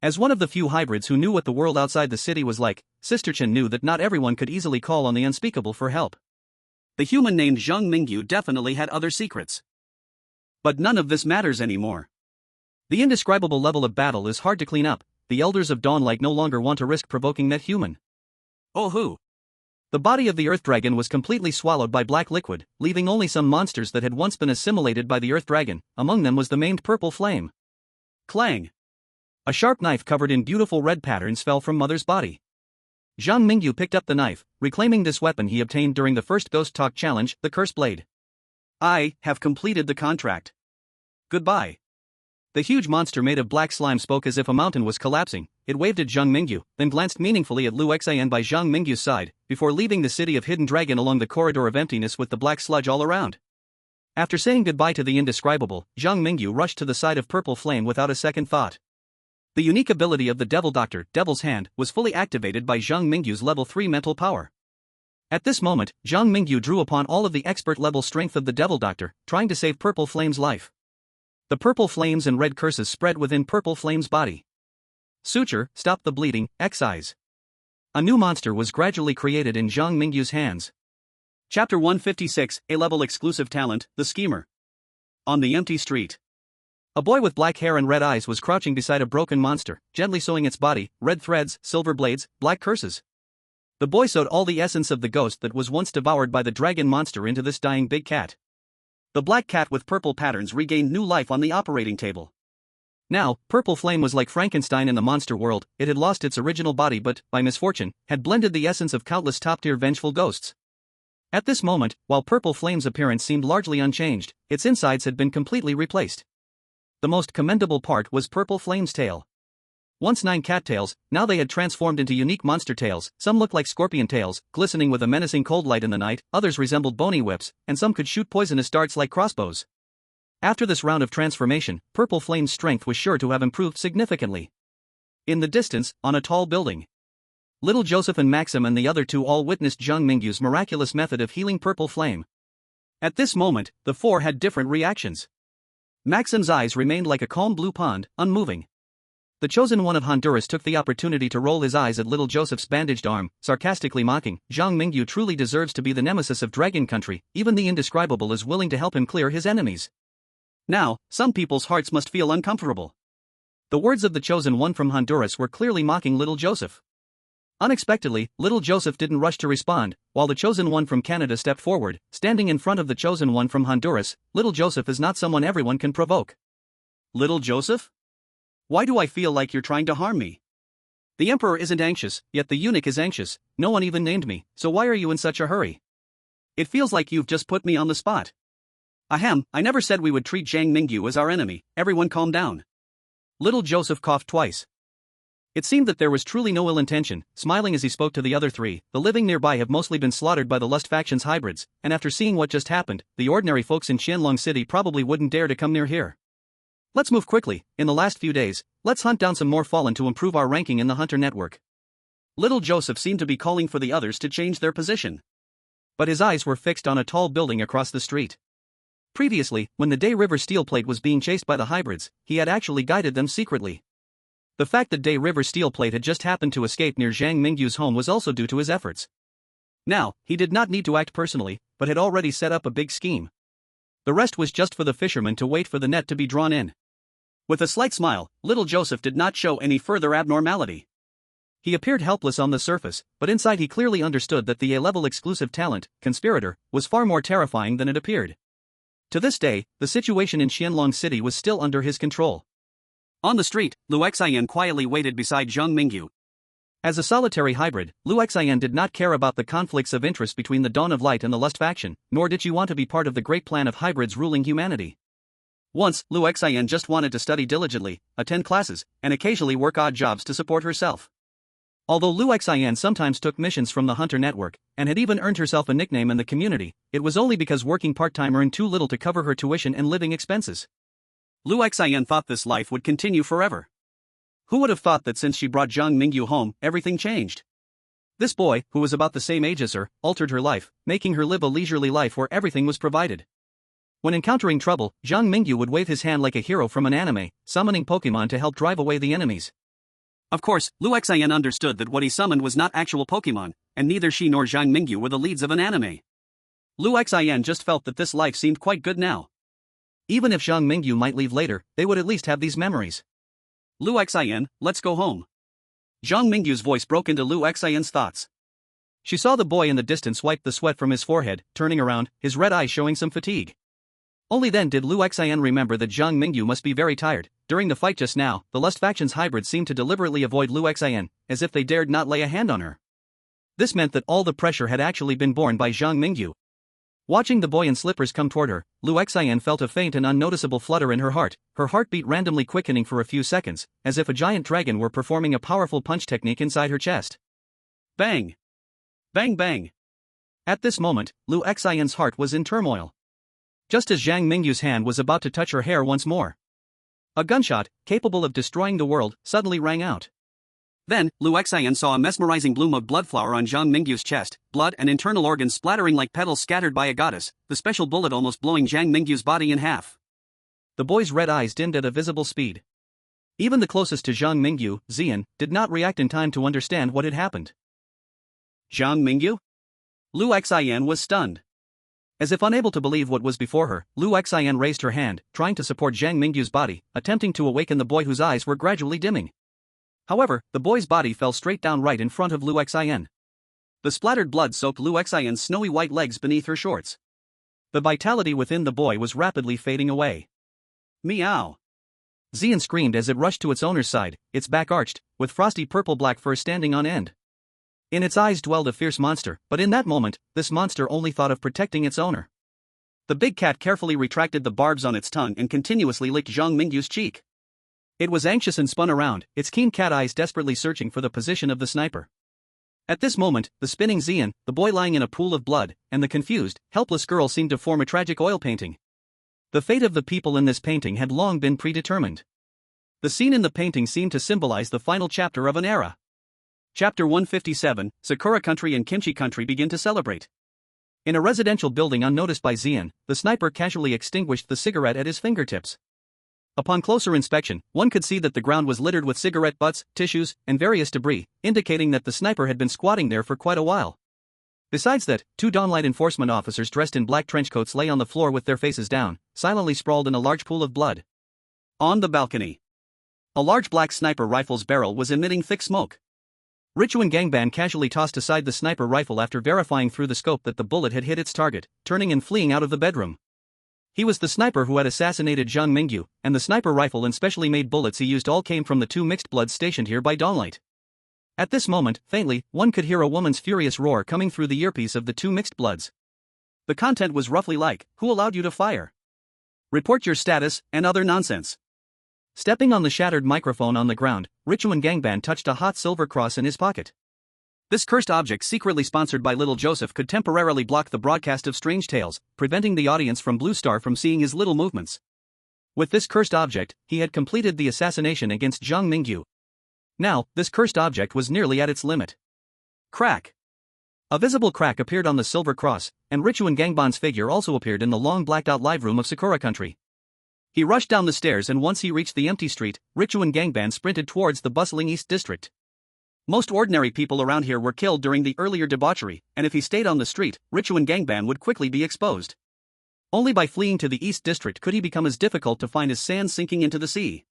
Speaker 3: As one of the few hybrids who knew what the world outside the city was like, Sister Chen knew that not everyone could easily call on the unspeakable for help. The human named Zhang Mingyu definitely had other secrets. But none of this matters anymore. The indescribable level of battle is hard to clean up. The Elders of Dawnlight no longer want to risk provoking that human. Oh who? The body of the Earth Dragon was completely swallowed by black liquid, leaving only some monsters that had once been assimilated by the Earth Dragon. Among them was the maimed purple flame. Clang! A sharp knife covered in beautiful red patterns fell from Mother's body. Zhang Mingyu picked up the knife, reclaiming this weapon he obtained during the first Ghost Talk Challenge, the Curse Blade. I have completed the contract. Goodbye. The huge monster made of black slime spoke as if a mountain was collapsing. It waved at Zhang Mingyu, then glanced meaningfully at Lu Xian by Zhang Mingyu's side, before leaving the city of Hidden Dragon along the corridor of emptiness with the black sludge all around. After saying goodbye to the indescribable, Zhang Mingyu rushed to the side of Purple Flame without a second thought. The unique ability of the Devil Doctor, Devil's Hand, was fully activated by Zhang Mingyu's level 3 mental power. At this moment, Zhang Mingyu drew upon all of the expert-level strength of the Devil Doctor, trying to save Purple Flame's life. The purple flames and red curses spread within Purple Flame's body. Suture, stop the bleeding, excise. A new monster was gradually created in Zhang Mingyu's hands. Chapter 156, A-level exclusive talent, the Schemer. On the empty street. A boy with black hair and red eyes was crouching beside a broken monster, gently sewing its body, red threads, silver blades, black curses. The boy sewed all the essence of the ghost that was once devoured by the dragon monster into this dying big cat. The black cat with purple patterns regained new life on the operating table. Now, Purple Flame was like Frankenstein in the monster world. It had lost its original body but, by misfortune, had blended the essence of countless top-tier vengeful ghosts. At this moment, while Purple Flame's appearance seemed largely unchanged, its insides had been completely replaced. The most commendable part was Purple Flame's tail. Once 9 cattails, now they had transformed into unique monster tails. Some looked like scorpion tails, glistening with a menacing cold light in the night, others resembled bony whips, and some could shoot poisonous darts like crossbows. After this round of transformation, Purple Flame's strength was sure to have improved significantly. In the distance, on a tall building, Little Joseph and Maxim and the other two all witnessed Zhang Mingyu's miraculous method of healing Purple Flame. At this moment, the four had different reactions. Maxim's eyes remained like a calm blue pond, unmoving. The chosen one of Honduras took the opportunity to roll his eyes at Little Joseph's bandaged arm, sarcastically mocking, Zhang Mingyu truly deserves to be the nemesis of Dragon Country. Even the indescribable is willing to help him clear his enemies. Now, some people's hearts must feel uncomfortable. The words of the chosen one from Honduras were clearly mocking Little Joseph. Unexpectedly, Little Joseph didn't rush to respond, while the chosen one from Canada stepped forward, standing in front of the chosen one from Honduras. Little Joseph is not someone everyone can provoke. Little Joseph? Why do I feel like you're trying to harm me? The Emperor isn't anxious, yet the eunuch is anxious. No one even named me, so why are you in such a hurry? It feels like you've just put me on the spot. Ahem, I never said we would treat Zhang Mingyu as our enemy. Everyone calm down. Little Joseph coughed twice. It seemed that there was truly no ill intention. Smiling as he spoke to the other three, the living nearby have mostly been slaughtered by the Lust Faction's hybrids, and after seeing what just happened, the ordinary folks in Qianlong City probably wouldn't dare to come near here. Let's move quickly. In the last few days, let's hunt down some more fallen to improve our ranking in the Hunter network. Little Joseph seemed to be calling for the others to change their position. But his eyes were fixed on a tall building across the street. Previously, when the Day River Steel Plate was being chased by the hybrids, he had actually guided them secretly. The fact that Day River Steel Plate had just happened to escape near Zhang Mingyu's home was also due to his efforts. Now, he did not need to act personally, but had already set up a big scheme. The rest was just for the fishermen to wait for the net to be drawn in. With a slight smile, Little Joseph did not show any further abnormality. He appeared helpless on the surface, but inside he clearly understood that the A-level exclusive talent, Conspirator, was far more terrifying than it appeared. To this day, the situation in Qianlong City was still under his control. On the street, Lu Xian quietly waited beside Zhang Mingyu. As a solitary hybrid, Lu Xian did not care about the conflicts of interest between the Dawn of Light and the Lust faction, nor did she want to be part of the great plan of hybrids ruling humanity. Once, Lu Xian just wanted to study diligently, attend classes, and occasionally work odd jobs to support herself. Although Lu Xian sometimes took missions from the Hunter Network, and had even earned herself a nickname in the community, it was only because working part-time earned too little to cover her tuition and living expenses. Lu Xian thought this life would continue forever. Who would have thought that since she brought Zhang Mingyu home, everything changed? This boy, who was about the same age as her, altered her life, making her live a leisurely life where everything was provided. When encountering trouble, Zhang Mingyu would wave his hand like a hero from an anime, summoning Pokemon to help drive away the enemies. Of course, Lu Xian understood that what he summoned was not actual Pokemon, and neither she nor Zhang Mingyu were the leads of an anime. Lu Xian just felt that this life seemed quite good now. Even if Zhang Mingyu might leave later, they would at least have these memories. Lu Xian, let's go home. Zhang Mingyu's voice broke into Lu Xian's thoughts. She saw the boy in the distance wipe the sweat from his forehead, turning around, his red eyes showing some fatigue. Only then did Lu Xian remember that Zhang Mingyu must be very tired. During the fight just now, the Lust faction's hybrids seemed to deliberately avoid Lu Xian, as if they dared not lay a hand on her. This meant that all the pressure had actually been borne by Zhang Mingyu. Watching the boy in slippers come toward her, Lu Xian felt a faint and unnoticeable flutter in her heartbeat randomly quickening for a few seconds, as if a giant dragon were performing a powerful punch technique inside her chest. Bang! Bang bang! At this moment, Lu Xian's heart was in turmoil. Just as Zhang Mingyu's hand was about to touch her hair once more, a gunshot, capable of destroying the world, suddenly rang out. Then, Lu Xian saw a mesmerizing bloom of blood flower on Zhang Mingyu's chest, blood and internal organs splattering like petals scattered by a goddess, the special bullet almost blowing Zhang Mingyu's body in half. The boy's red eyes dimmed at a visible speed. Even the closest to Zhang Mingyu, Xian, did not react in time to understand what had happened. Zhang Mingyu? Lu Xian was stunned. As if unable to believe what was before her, Lu Xian raised her hand, trying to support Zhang Mingyu's body, attempting to awaken the boy whose eyes were gradually dimming. However, the boy's body fell straight down right in front of Lu Xian. The splattered blood soaked Lu Xian's snowy white legs beneath her shorts. The vitality within the boy was rapidly fading away. Meow! Xian screamed as it rushed to its owner's side, its back arched, with frosty purple-black fur standing on end. In its eyes dwelled a fierce monster, but in that moment, this monster only thought of protecting its owner. The big cat carefully retracted the barbs on its tongue and continuously licked Zhang Mingyu's cheek. It was anxious and spun around, its keen cat eyes desperately searching for the position of the sniper. At this moment, the spinning Xian, the boy lying in a pool of blood, and the confused, helpless girl seemed to form a tragic oil painting. The fate of the people in this painting had long been predetermined. The scene in the painting seemed to symbolize the final chapter of an era. Chapter 157, Sakura Country and Kimchi Country begin to celebrate. In a residential building unnoticed by Xian, the sniper casually extinguished the cigarette at his fingertips. Upon closer inspection, one could see that the ground was littered with cigarette butts, tissues, and various debris, indicating that the sniper had been squatting there for quite a while. Besides that, two Dawnlight enforcement officers dressed in black trenchcoats lay on the floor with their faces down, silently sprawled in a large pool of blood. On the balcony, a large black sniper rifle's barrel was emitting thick smoke. Richuan Gangban casually tossed aside the sniper rifle after verifying through the scope that the bullet had hit its target, turning and fleeing out of the bedroom. He was the sniper who had assassinated Zhang Mingyu, and the sniper rifle and specially made bullets he used all came from the two mixed bloods stationed here by Dawnlight. At this moment, faintly, one could hear a woman's furious roar coming through the earpiece of the two mixed bloods. The content was roughly like, "Who allowed you to fire? Report your status," and other nonsense. Stepping on the shattered microphone on the ground, Richuan Gangban touched a hot silver cross in his pocket. This cursed object, secretly sponsored by Little Joseph, could temporarily block the broadcast of strange tales, preventing the audience from Blue Star from seeing his little movements. With this cursed object, he had completed the assassination against Zhang Mingyu. Now, this cursed object was nearly at its limit. Crack! A visible crack appeared on the silver cross, and Richuan Gangban's figure also appeared in the long blacked-out live room of Sakura Country. He rushed down the stairs, and once he reached the empty street, Richuan Gangban sprinted towards the bustling East District. Most ordinary people around here were killed during the earlier debauchery, and if he stayed on the street, Richuan Gangban would quickly be exposed. Only by fleeing to the East District could he become as difficult to find as sand sinking into the sea.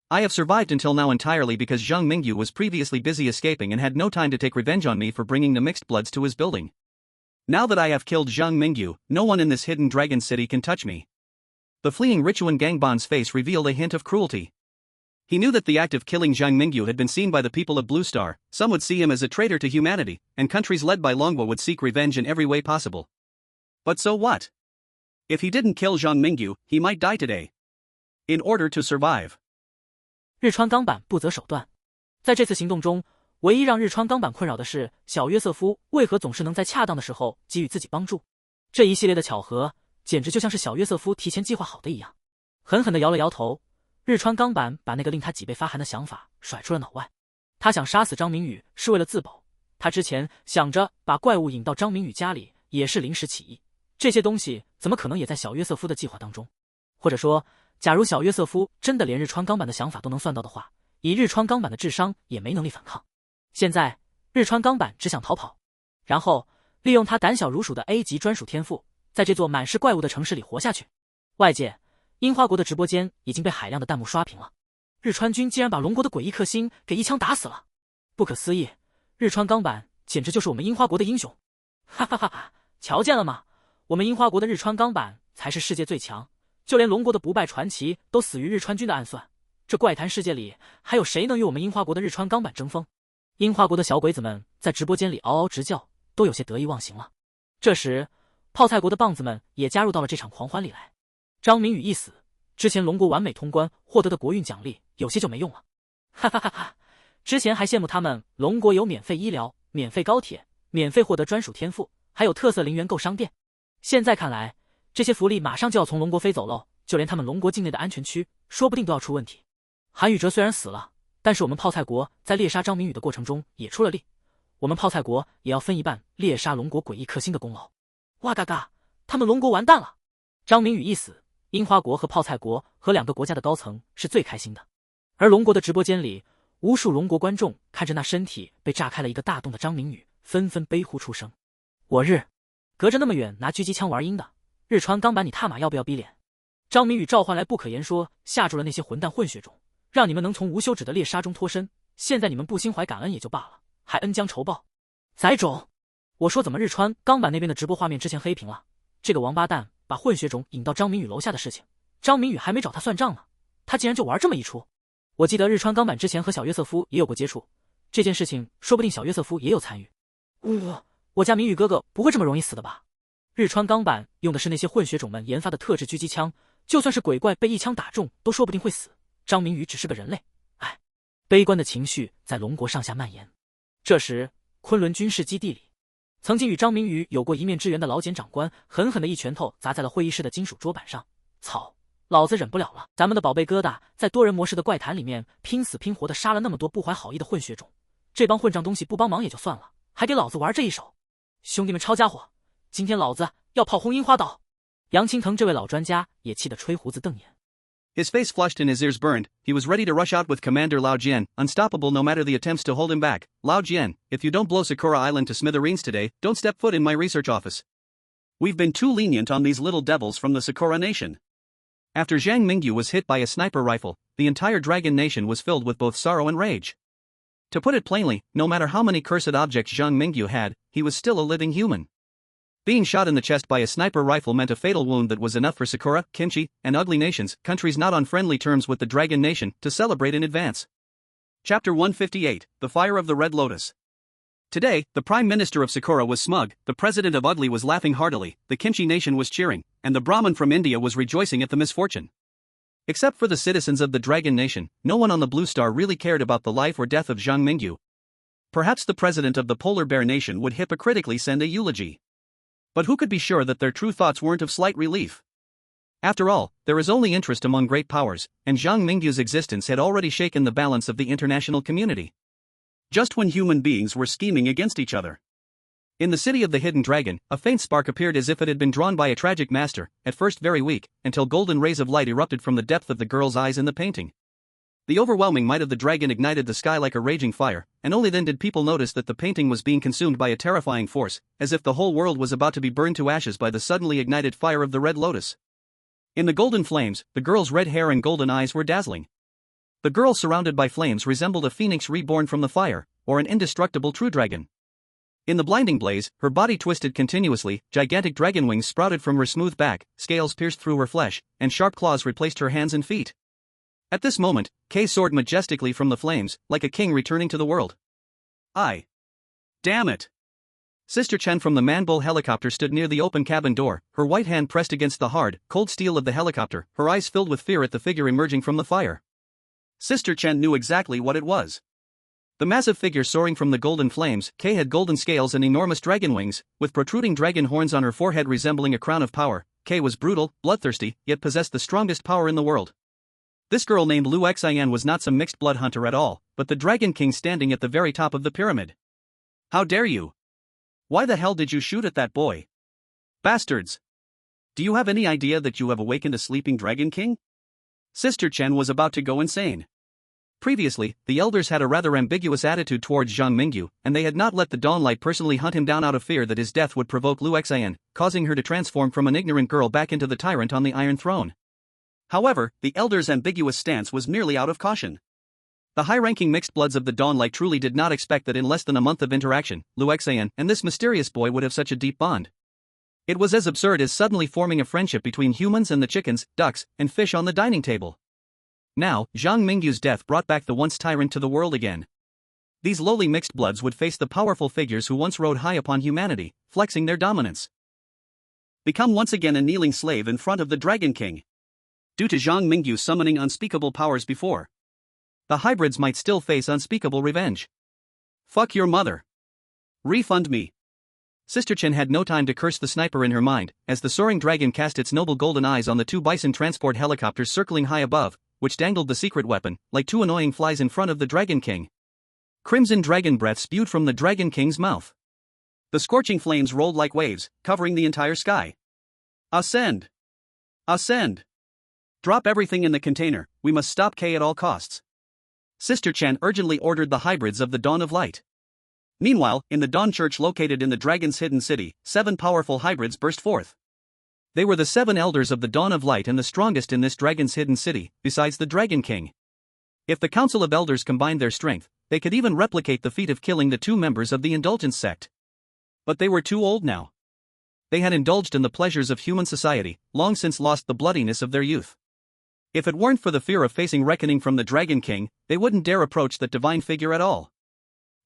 Speaker 3: I have survived until now entirely because Zhang Mingyu was previously busy escaping and had no time to take revenge on me for bringing the mixed bloods to his building. Now that I have killed Zhang Mingyu, no one in this hidden dragon city can touch me. The fleeing Richuan Gangban's face revealed a hint of cruelty. He knew that the act of killing Zhang Mingyu had been seen by the people of Blue Star. Some would see him as a traitor to humanity, and countries led by Longhua would seek revenge in every way possible. But so what? If he didn't kill Zhang Mingyu, he might die today. In order to survive.
Speaker 2: 日川钢板不择手段。在这次行动中，唯一让日川钢板困扰的是小约瑟夫为何总是能在恰当的时候给予自己帮助。这一系列的巧合，简直就像是小约瑟夫提前计划好的一样。狠狠地摇了摇头，日川钢板把那个令他脊背发寒的想法甩出了脑外。他想杀死张明宇是为了自保，他之前想着把怪物引到张明宇家里也是临时起意，这些东西怎么可能也在小约瑟夫的计划当中？或者说，假如小约瑟夫真的连日川钢板的想法都能算到的话，以日川钢板的智商也没能力反抗。现在日川钢板只想逃跑，然后利用他胆小如鼠的 A 级专属天赋，在这座满是怪物的城市里活下去。外界樱花国的直播间已经被海量的弹幕刷屏了，日川君竟然把龙国的诡异克星给一枪打死了，不可思议，日川钢板简直就是我们樱花国的英雄。哈哈哈哈，瞧见了吗？我们樱花国的日川钢板才是世界最强，就连龙国的不败传奇都死于日川君的暗算，这怪谈世界里还有谁能与我们樱花国的日川钢板争锋？樱花国的小鬼子们在直播间里嗷嗷直叫，都有些得意忘形了。这时泡菜国的棒子们也加入到了这场狂欢里来。张明宇一死，之前龙国完美通关获得的国运奖励有些就没用了。哈哈哈哈！之前还羡慕他们龙国有免费医疗、免费高铁、免费获得专属天赋，还有特色零元购商店。现在看来，这些福利马上就要从龙国飞走喽，就连他们龙国境内的安全区，说不定都要出问题。韩宇哲虽然死了，但是我们泡菜国在猎杀张明宇的过程中也出了力，我们泡菜国也要分一半猎杀龙国诡异克星的功劳。哇嘎嘎，他们龙国完蛋了！张明宇一死，樱花国和泡菜国和两个国家的高层是最开心的。而龙国的直播间里，无数龙国观众看着那身体被炸开了一个大洞的张明宇，纷纷悲呼出声。我日，隔着那么远拿狙击枪玩鹰的日川钢板，你他妈要不要逼脸？张明宇召唤来不可言说，吓住了那些混蛋混血种，让你们能从无休止的猎杀中脱身。现在你们不心怀感恩也就罢了，还恩将仇报，宰种！我说怎么日川钢板那边的直播画面之前黑屏了？这个王八蛋把混血种引到张明宇楼下的事情，张明宇还没找他算账呢，他竟然就玩这么一出。我记得日川钢板之前和小约瑟夫也有过接触，这件事情说不定小约瑟夫也有参与。我家明宇哥哥不会这么容易死的吧？日川钢板用的是那些混血种们研发的特制狙击枪，就算是鬼怪被一枪打中都说不定会死，张明宇只是个人类。唉，悲观的情绪在龙国上下蔓延。这时昆仑军事基地里，曾经与张明宇有过一面之缘的老茧长官狠狠的一拳头砸在了会议室的金属桌板上。操，老子忍不了了！咱们的宝贝疙瘩在多人模式的怪谈里面拼死拼活的杀了那么多不怀好意的混血种，这帮混账东西不帮忙也就算了，还给老子玩这一手！兄弟们抄家伙，今天老子要炮轰樱花岛！杨青藤这位老专家也气得吹胡子瞪眼。
Speaker 3: His face flushed and his ears burned. He was ready to rush out with Commander Lao Jian, unstoppable no matter the attempts to hold him back. Lao Jian, if you don't blow Sakura Island to smithereens today, don't step foot in my research office. We've been too lenient on these little devils from the Sakura Nation. After Zhang Mingyu was hit by a sniper rifle, the entire Dragon Nation was filled with both sorrow and rage. To put it plainly, no matter how many cursed objects Zhang Mingyu had, he was still a living human. Being shot in the chest by a sniper rifle meant a fatal wound that was enough for Sakura, Kimchi, and Ugly Nations, countries not on friendly terms with the Dragon Nation, to celebrate in advance. Chapter 158, The Fire of the Red Lotus. Today, the Prime Minister of Sakura was smug, the President of Ugly was laughing heartily, the Kimchi Nation was cheering, and the Brahmin from India was rejoicing at the misfortune. Except for the citizens of the Dragon Nation, no one on the Blue Star really cared about the life or death of Zhang Mingyu. Perhaps the President of the Polar Bear Nation would hypocritically send a eulogy. But who could be sure that their true thoughts weren't of slight relief? After all, there is only interest among great powers, and Zhang Mingyu's existence had already shaken the balance of the international community. Just when human beings were scheming against each other. In the city of the Hidden Dragon, a faint spark appeared as if it had been drawn by a tragic master, at first very weak, until golden rays of light erupted from the depth of the girl's eyes in the painting. The overwhelming might of the dragon ignited the sky like a raging fire, and only then did people notice that the painting was being consumed by a terrifying force, as if the whole world was about to be burned to ashes by the suddenly ignited fire of the Red Lotus. In the golden flames, the girl's red hair and golden eyes were dazzling. The girl surrounded by flames resembled a phoenix reborn from the fire, or an indestructible true dragon. In the blinding blaze, her body twisted continuously, gigantic dragon wings sprouted from her smooth back, scales pierced through her flesh, and sharp claws replaced her hands and feet. At this moment, Kay soared majestically from the flames, like a king returning to the world. Damn it! Sister Chen from the Man-Bull helicopter stood near the open cabin door, her white hand pressed against the hard, cold steel of the helicopter, her eyes filled with fear at the figure emerging from the fire. Sister Chen knew exactly what it was. The massive figure soaring from the golden flames, Kay had golden scales and enormous dragon wings, with protruding dragon horns on her forehead resembling a crown of power. Kay was brutal, bloodthirsty, yet possessed the strongest power in the world. This girl named Lu Xian was not some mixed blood hunter at all, but the Dragon King standing at the very top of the pyramid. How dare you! Why the hell did you shoot at that boy? Bastards! Do you have any idea that you have awakened a sleeping Dragon King? Sister Chen was about to go insane. Previously, the elders had a rather ambiguous attitude towards Zhang Mingyu, and they had not let the Dawnlight personally hunt him down out of fear that his death would provoke Lu Xian, causing her to transform from an ignorant girl back into the tyrant on the Iron Throne. However, the elders' ambiguous stance was merely out of caution. The high-ranking mixed bloods of the Dawnlight truly did not expect that in less than a month of interaction, Lu Xian and this mysterious boy would have such a deep bond. It was as absurd as suddenly forming a friendship between humans and the chickens, ducks, and fish on the dining table. Now, Zhang Mingyu's death brought back the once tyrant to the world again. These lowly mixed bloods would face the powerful figures who once rode high upon humanity, flexing their dominance. Become once again a kneeling slave in front of the Dragon King. Due to Zhang Mingyu summoning unspeakable powers before, the hybrids might still face unspeakable revenge. Fuck your mother. Refund me. Sister Chen had no time to curse the sniper in her mind, as the soaring dragon cast its noble golden eyes on the two bison transport helicopters circling high above, which dangled the secret weapon, like two annoying flies in front of the Dragon King. Crimson dragon breath spewed from the Dragon King's mouth. The scorching flames rolled like waves, covering the entire sky. Ascend! Ascend! Drop everything in the container, we must stop Kay at all costs. Sister Chen urgently ordered the hybrids of the Dawn of Light. Meanwhile, in the Dawn Church located in the Dragon's hidden city, 7 powerful hybrids burst forth. They were the 7 elders of the Dawn of Light and the strongest in this Dragon's hidden city, besides the Dragon King. If the Council of Elders combined their strength, they could even replicate the feat of killing the 2 members of the Indulgence sect. But they were too old now. They had indulged in the pleasures of human society, long since lost the bloodiness of their youth. If it weren't for the fear of facing reckoning from the Dragon King, they wouldn't dare approach that divine figure at all.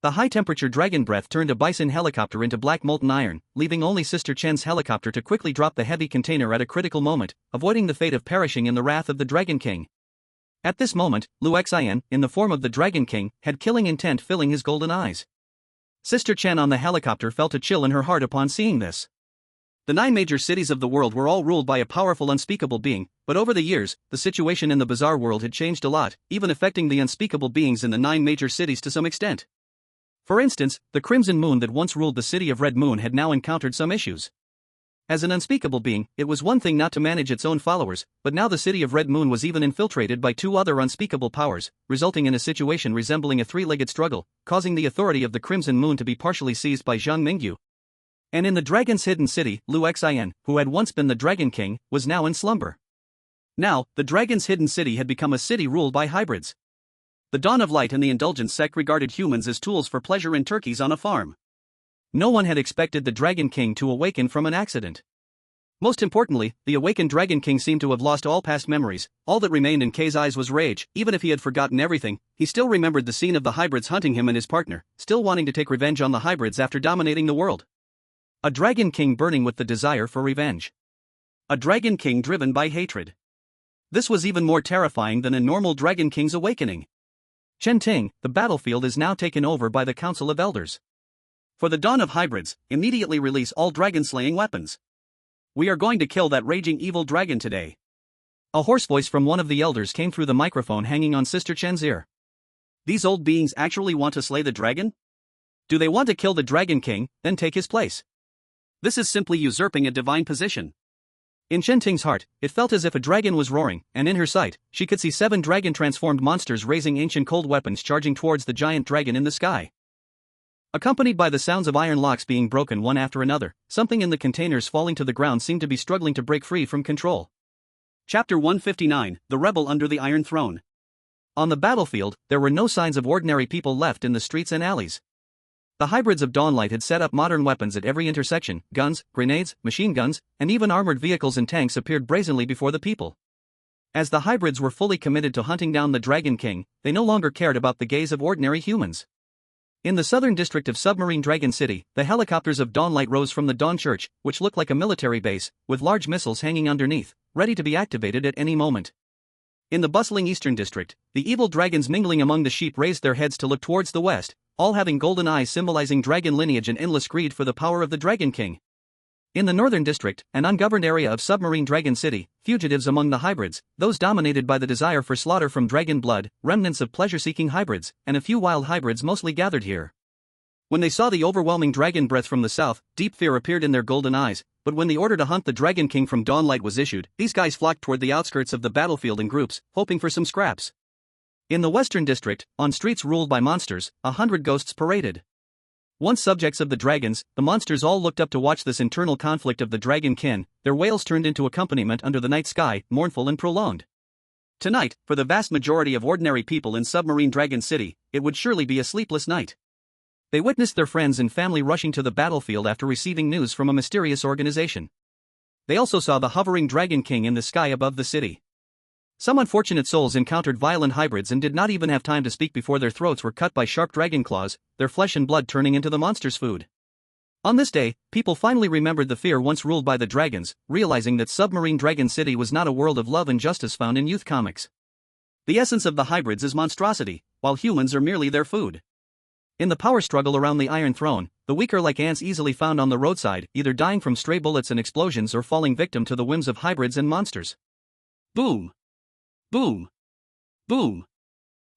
Speaker 3: The high-temperature dragon breath turned a bison helicopter into black molten iron, leaving only Sister Chen's helicopter to quickly drop the heavy container at a critical moment, avoiding the fate of perishing in the wrath of the Dragon King. At this moment, Lu Xian, in the form of the Dragon King, had killing intent filling his golden eyes. Sister Chen on the helicopter felt a chill in her heart upon seeing this. The 9 major cities of the world were all ruled by a powerful unspeakable being, but over the years, the situation in the bizarre world had changed a lot, even affecting the unspeakable beings in the 9 major cities to some extent. For instance, the Crimson Moon that once ruled the city of Red Moon had now encountered some issues. As an unspeakable being, it was one thing not to manage its own followers, but now the city of Red Moon was even infiltrated by 2 other unspeakable powers, resulting in a situation resembling a 3-legged struggle, causing the authority of the Crimson Moon to be partially seized by Zhang Mingyu. And in the Dragon's hidden city, Lu Xian, who had once been the Dragon King, was now in slumber. Now, the Dragon's hidden city had become a city ruled by hybrids. The Dawn of Light and the Indulgence sect regarded humans as tools for pleasure and turkeys on a farm. No one had expected the Dragon King to awaken from an accident. Most importantly, the awakened Dragon King seemed to have lost all past memories. All that remained in Kay's eyes was rage. Even if he had forgotten everything, he still remembered the scene of the hybrids hunting him and his partner, still wanting to take revenge on the hybrids after dominating the world. A Dragon King burning with the desire for revenge. A Dragon King driven by hatred. This was even more terrifying than a normal Dragon King's awakening. Ting, the battlefield is now taken over by the Council of Elders. For the Dawn of Hybrids, immediately release all dragon-slaying weapons. We are going to kill that raging evil dragon today. A hoarse voice from one of the elders came through the microphone hanging on Sister Chen's ear. These old beings actually want to slay the dragon? Do they want to kill the Dragon King, then take his place? This is simply usurping a divine position. In Ting's heart, it felt as if a dragon was roaring, and in her sight, she could see 7 dragon-transformed monsters raising ancient cold weapons charging towards the giant dragon in the sky. Accompanied by the sounds of iron locks being broken one after another, something in the containers falling to the ground seemed to be struggling to break free from control. Chapter 159, The Rebel Under the Iron Throne. On the battlefield, there were no signs of ordinary people left in the streets and alleys. The hybrids of Dawnlight had set up modern weapons at every intersection. Guns, grenades, machine guns, and even armored vehicles and tanks appeared brazenly before the people. As the hybrids were fully committed to hunting down the Dragon King, they no longer cared about the gaze of ordinary humans. In the southern district of submarine Dragon City, the helicopters of Dawnlight rose from the Dawn Church, which looked like a military base, with large missiles hanging underneath, ready to be activated at any moment. In the bustling eastern district, the evil dragons mingling among the sheep raised their heads to look towards the west, all having golden eyes symbolizing dragon lineage and endless greed for the power of the Dragon King. In the northern district, an ungoverned area of submarine Dragon City, fugitives among the hybrids, those dominated by the desire for slaughter from dragon blood, remnants of pleasure-seeking hybrids, and a few wild hybrids mostly gathered here. When they saw the overwhelming dragon breath from the south, deep fear appeared in their golden eyes, but when the order to hunt the Dragon King from Dawnlight was issued, these guys flocked toward the outskirts of the battlefield in groups, hoping for some scraps. In the western district, on streets ruled by monsters, 100 ghosts paraded. Once subjects of the dragons, the monsters all looked up to watch this internal conflict of the dragon kin, their wails turned into accompaniment under the night sky, mournful and prolonged. Tonight, for the vast majority of ordinary people in submarine Dragon City, it would surely be a sleepless night. They witnessed their friends and family rushing to the battlefield after receiving news from a mysterious organization. They also saw the hovering Dragon King in the sky above the city. Some unfortunate souls encountered violent hybrids and did not even have time to speak before their throats were cut by sharp dragon claws, their flesh and blood turning into the monster's food. On this day, people finally remembered the fear once ruled by the dragons, realizing that submarine Dragon City was not a world of love and justice found in youth comics. The essence of the hybrids is monstrosity, while humans are merely their food. In the power struggle around the Iron Throne, the weak are like ants easily found on the roadside, either dying from stray bullets and explosions or falling victim to the whims of hybrids and monsters. Boom! Boom! Boom!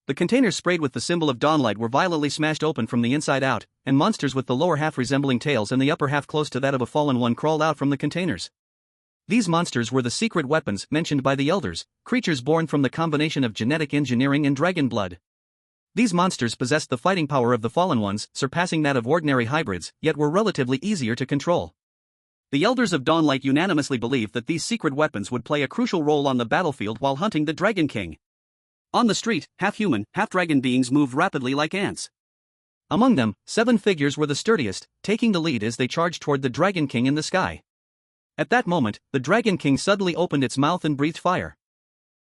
Speaker 3: The containers sprayed with the symbol of Dawnlight were violently smashed open from the inside out, and monsters with the lower half resembling tails and the upper half close to that of a fallen one crawled out from the containers. These monsters were the secret weapons mentioned by the elders, creatures born from the combination of genetic engineering and dragon blood. These monsters possessed the fighting power of the fallen ones, surpassing that of ordinary hybrids, yet were relatively easier to control. The elders of Dawnlight unanimously believed that these secret weapons would play a crucial role on the battlefield while hunting the Dragon King. On the street, half-human, half-dragon beings moved rapidly like ants. Among them, 7 figures were the sturdiest, taking the lead as they charged toward the Dragon King in the sky. At that moment, the Dragon King suddenly opened its mouth and breathed fire.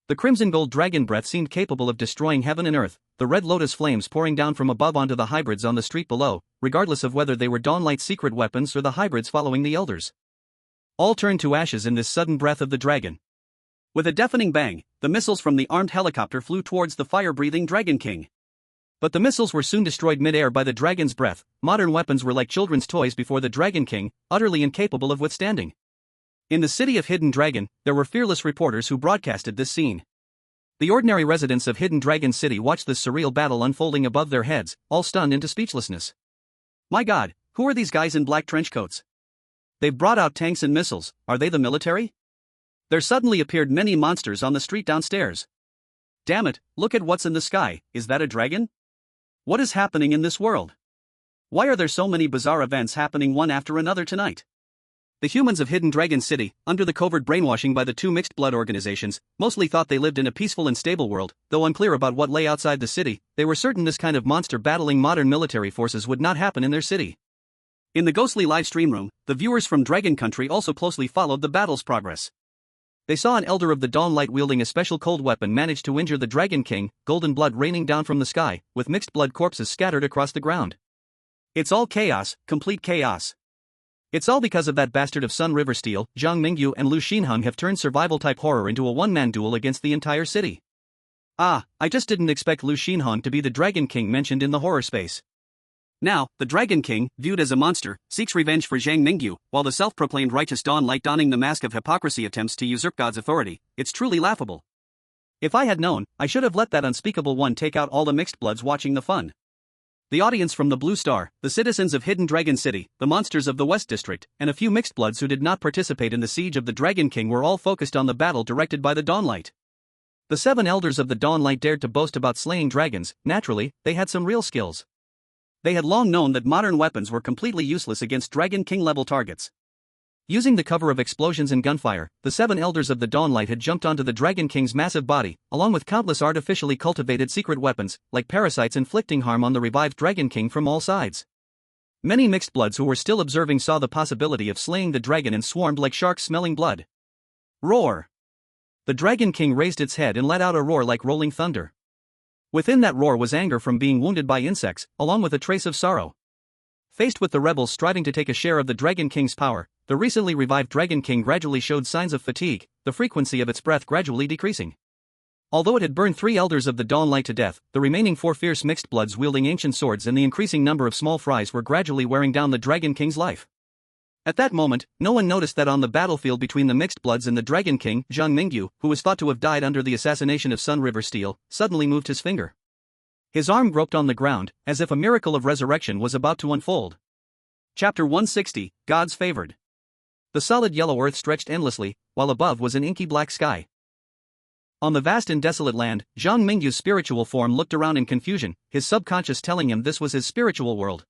Speaker 3: The crimson gold dragon breath seemed capable of destroying heaven and earth, the red lotus flames pouring down from above onto the hybrids on the street below, regardless of whether they were Dawnlight's secret weapons or the hybrids following the elders. All turned to ashes in this sudden breath of the dragon. With a deafening bang, the missiles from the armed helicopter flew towards the fire-breathing Dragon King. But the missiles were soon destroyed mid-air by the dragon's breath. Modern weapons were like children's toys before the Dragon King, utterly incapable of withstanding. In the city of Hidden Dragon, there were fearless reporters who broadcasted this scene. The ordinary residents of Hidden Dragon City watched this surreal battle unfolding above their heads, all stunned into speechlessness. My God, who are these guys in black trench coats? They've brought out tanks and missiles, are they the military? There suddenly appeared many monsters on the street downstairs. Damn it, look at what's in the sky, is that a dragon? What is happening in this world? Why are there so many bizarre events happening one after another tonight? The humans of Hidden Dragon City, under the covert brainwashing by the 2 mixed blood organizations, mostly thought they lived in a peaceful and stable world. Though unclear about what lay outside the city, they were certain this kind of monster battling modern military forces would not happen in their city. In the ghostly live stream room, the viewers from Dragon Country also closely followed the battle's progress. They saw an elder of the Dawnlight wielding a special cold weapon manage to injure the Dragon King, golden blood raining down from the sky, with mixed blood corpses scattered across the ground. It's all chaos, complete chaos. It's all because of that bastard of Sun River Steel. Zhang Mingyu and Lu Xinheng have turned survival-type horror into a one-man duel against the entire city. Ah, I just didn't expect Lu Xinheng to be the Dragon King mentioned in the horror space. Now, the Dragon King, viewed as a monster, seeks revenge for Zhang Mingyu, while the self-proclaimed righteous Dawnlight donning the mask of hypocrisy attempts to usurp God's authority. It's truly laughable. If I had known, I should have let that unspeakable one take out all the mixed bloods watching the fun. The audience from the Blue Star, the citizens of Hidden Dragon City, the monsters of the West District, and a few mixed bloods who did not participate in the siege of the Dragon King were all focused on the battle directed by the Dawnlight. The 7 elders of the Dawnlight dared to boast about slaying dragons. Naturally, they had some real skills. They had long known that modern weapons were completely useless against Dragon King-level targets. Using the cover of explosions and gunfire, the 7 elders of the Dawnlight had jumped onto the Dragon King's massive body, along with countless artificially cultivated secret weapons, like parasites inflicting harm on the revived Dragon King from all sides. Many mixed bloods who were still observing saw the possibility of slaying the dragon and swarmed like sharks smelling blood. Roar! The Dragon King raised its head and let out a roar like rolling thunder. Within that roar was anger from being wounded by insects, along with a trace of sorrow. Faced with the rebels striving to take a share of the Dragon King's power, the recently revived Dragon King gradually showed signs of fatigue, the frequency of its breath gradually decreasing. Although it had burned 3 elders of the Dawn Light to death, the remaining 4 fierce mixed bloods wielding ancient swords and the increasing number of small fries were gradually wearing down the Dragon King's life. At that moment, no one noticed that on the battlefield between the mixed bloods and the Dragon King, Zhang Mingyu, who was thought to have died under the assassination of Sun River Steel, suddenly moved his finger. His arm groped on the ground, as if a miracle of resurrection was about to unfold. Chapter 160, God's Favored. The solid yellow earth stretched endlessly, while above was an inky black sky. On the vast and desolate land, Zhang Mingyu's spiritual form looked around in confusion, his subconscious telling him this was his spiritual world.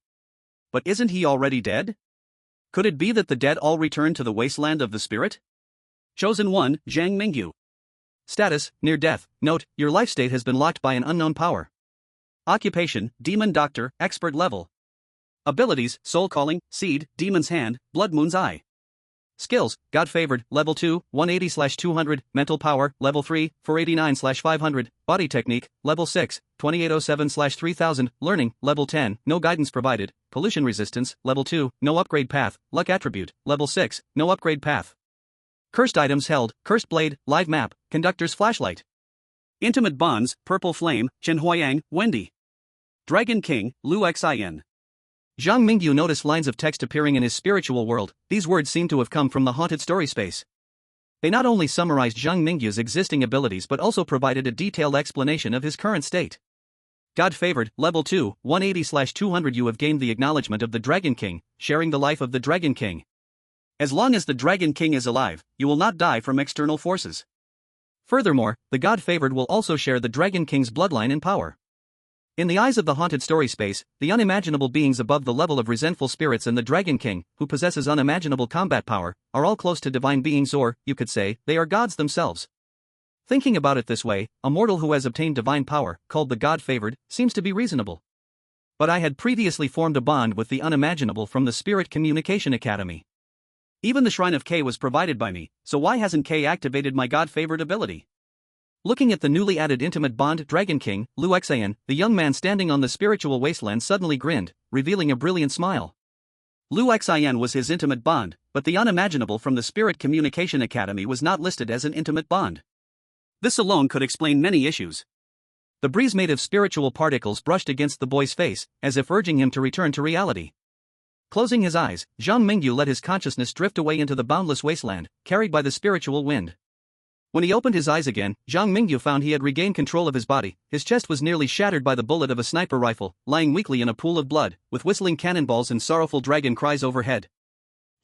Speaker 3: But isn't he already dead? Could it be that the dead all returned to the wasteland of the spirit? Chosen 1, Zhang Mingyu. Status, near death. Note, your life state has been locked by an unknown power. Occupation, Demon Doctor, Expert Level. Abilities, Soul Calling, Seed, Demon's Hand, Blood Moon's Eye. Skills, God Favored, Level 2, 180/200, Mental Power, Level 3, 489/500, Body Technique, Level 6, 2807/3000, Learning, Level 10, No Guidance Provided, Pollution Resistance, Level 2, No Upgrade Path, Luck Attribute, Level 6, No Upgrade Path. Cursed Items Held, Cursed Blade, Live Map, Conductor's Flashlight. Intimate Bonds, Purple Flame, Chen Huayang, Wendy. Dragon King, Lu Xin. Zhang Mingyu noticed lines of text appearing in his spiritual world. These words seem to have come from the haunted story space. They not only summarized Zhang Mingyu's existing abilities but also provided a detailed explanation of his current state. God Favored, Level 2, 180/200. You have gained the acknowledgement of the Dragon King, sharing the life of the Dragon King. As long as the Dragon King is alive, you will not die from external forces. Furthermore, the God Favored will also share the Dragon King's bloodline and power. In the eyes of the haunted story space, the unimaginable beings above the level of resentful spirits and the Dragon King, who possesses unimaginable combat power, are all close to divine beings, or, you could say, they are gods themselves. Thinking about it this way, a mortal who has obtained divine power, called the God Favored, seems to be reasonable. But I had previously formed a bond with the unimaginable from the Spirit Communication Academy. Even the Shrine of K was provided by me, so why hasn't K activated my God Favored ability? Looking at the newly added intimate bond Dragon King, Lu Xian, the young man standing on the spiritual wasteland suddenly grinned, revealing a brilliant smile. Lu Xian was his intimate bond, but the unimaginable from the Spirit Communication Academy was not listed as an intimate bond. This alone could explain many issues. The breeze made of spiritual particles brushed against the boy's face, as if urging him to return to reality. Closing his eyes, Zhang Mingyu let his consciousness drift away into the boundless wasteland, carried by the spiritual wind. When he opened his eyes again, Zhang Mingyu found he had regained control of his body. His chest was nearly shattered by the bullet of a sniper rifle, lying weakly in a pool of blood, with whistling cannonballs and sorrowful dragon cries overhead.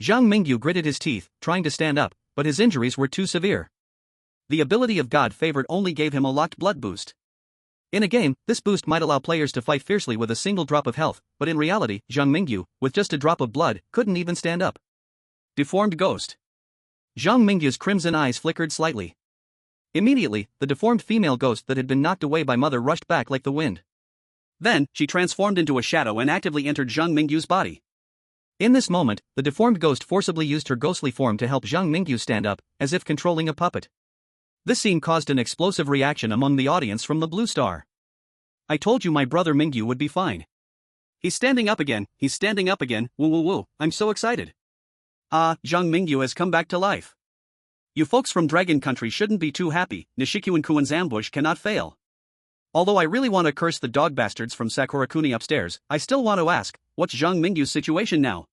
Speaker 3: Zhang Mingyu gritted his teeth, trying to stand up, but his injuries were too severe. The ability of God Favored only gave him a locked blood boost. In a game, this boost might allow players to fight fiercely with a single drop of health, but in reality, Zhang Mingyu, with just a drop of blood, couldn't even stand up. Deformed Ghost. Zhang Mingyu's crimson eyes flickered slightly. Immediately, the deformed female ghost that had been knocked away by Mother rushed back like the wind. Then, she transformed into a shadow and actively entered Zhang Mingyu's body. In this moment, the deformed ghost forcibly used her ghostly form to help Zhang Mingyu stand up, as if controlling a puppet. This scene caused an explosive reaction among the audience from the Blue Star. I told you my brother Mingyu would be fine. He's standing up again, woo woo woo, I'm so excited. Ah, Zhang Mingyu has come back to life. You folks from Dragon Country shouldn't be too happy, Nishikuan-kuan's ambush cannot fail. Although I really want to curse the dog bastards from Sakurakuni upstairs, I still want to ask, what's Zhang Mingyu's situation now?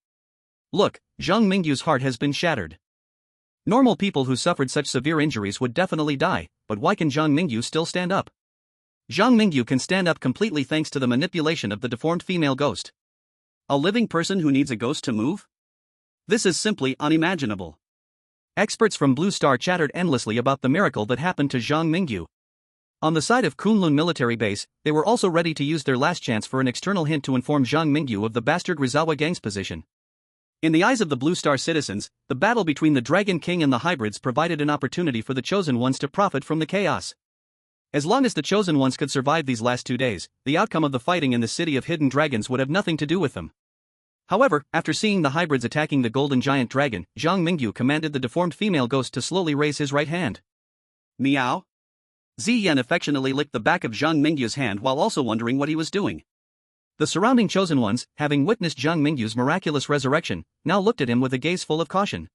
Speaker 3: Look, Zhang Mingyu's heart has been shattered. Normal people who suffered such severe injuries would definitely die, but why can Zhang Mingyu still stand up? Zhang Mingyu can stand up completely thanks to the manipulation of the deformed female ghost. A living person who needs a ghost to move? This is simply unimaginable. Experts from Blue Star chattered endlessly about the miracle that happened to Zhang Mingyu. On the side of Kunlun military base, they were also ready to use their last chance for an external hint to inform Zhang Mingyu of the bastard Rizawa gang's position. In the eyes of the Blue Star citizens, the battle between the Dragon King and the hybrids provided an opportunity for the Chosen Ones to profit from the chaos. As long as the Chosen Ones could survive these last 2 days, the outcome of the fighting in the City of Hidden Dragons would have nothing to do with them. However, after seeing the hybrids attacking the Golden Giant Dragon, Zhang Mingyu commanded the deformed female ghost to slowly raise his right hand. Meow? Ziyan affectionately licked the back of Zhang Mingyu's hand while also wondering what he was doing. The surrounding chosen ones, having witnessed Zhang Mingyu's miraculous resurrection, now looked at him with a gaze full of caution.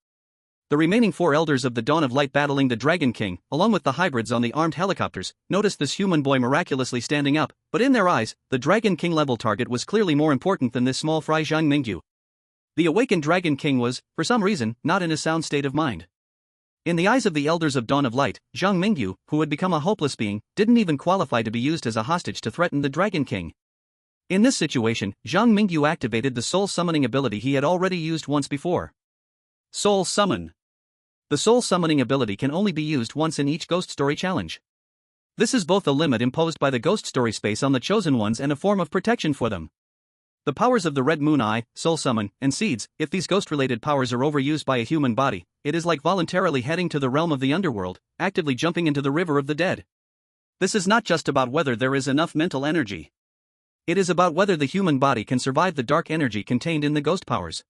Speaker 3: The remaining 4 elders of the Dawn of Light battling the Dragon King, along with the hybrids on the armed helicopters, noticed this human boy miraculously standing up, but in their eyes, the Dragon King level target was clearly more important than this small fry Zhang Mingyu. The awakened Dragon King was, for some reason, not in a sound state of mind. In the eyes of the elders of Dawn of Light, Zhang Mingyu, who had become a hopeless being, didn't even qualify to be used as a hostage to threaten the Dragon King. In this situation, Zhang Mingyu activated the soul summoning ability he had already used once before. Soul Summon. The soul summoning ability can only be used once in each Ghost Story challenge. This is both a limit imposed by the Ghost Story space on the chosen ones and a form of protection for them. The powers of the Red Moon Eye, Soul Summon, and Seeds, if these ghost-related powers are overused by a human body, it is like voluntarily heading to the realm of the underworld, actively jumping into the river of the dead. This is not just about whether there is enough mental energy. It is about whether the human body can survive the dark energy contained in the ghost powers.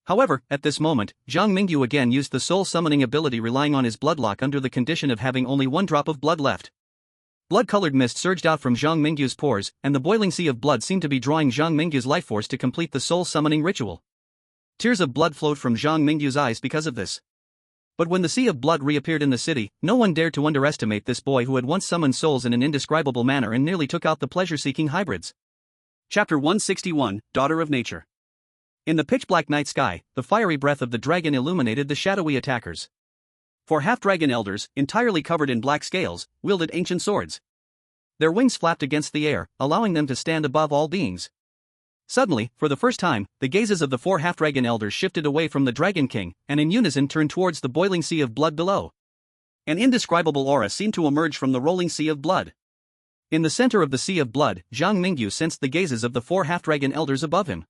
Speaker 3: However, at this moment, Zhang Mingyu again used the soul summoning ability relying on his bloodlock under the condition of having only 1 drop of blood left. Blood-colored mist surged out from Zhang Mingyu's pores, and the boiling sea of blood seemed to be drawing Zhang Mingyu's life force to complete the soul summoning ritual. Tears of blood flowed from Zhang Mingyu's eyes because of this. But when the sea of blood reappeared in the city, no one dared to underestimate this boy who had once summoned souls in an indescribable manner and nearly took out the pleasure-seeking hybrids. Chapter 161, Daughter of Nature. In the pitch-black night sky, the fiery breath of the dragon illuminated the shadowy attackers. 4 half-dragon elders, entirely covered in black scales, wielded ancient swords. Their wings flapped against the air, allowing them to stand above all beings. Suddenly, for the first time, the gazes of the 4 half-dragon elders shifted away from the Dragon King, and in unison turned towards the boiling sea of blood below. An indescribable aura seemed to emerge from the rolling sea of blood. In the center of the sea of blood, Zhang Mingyu sensed the gazes of the 4 half-dragon elders above him.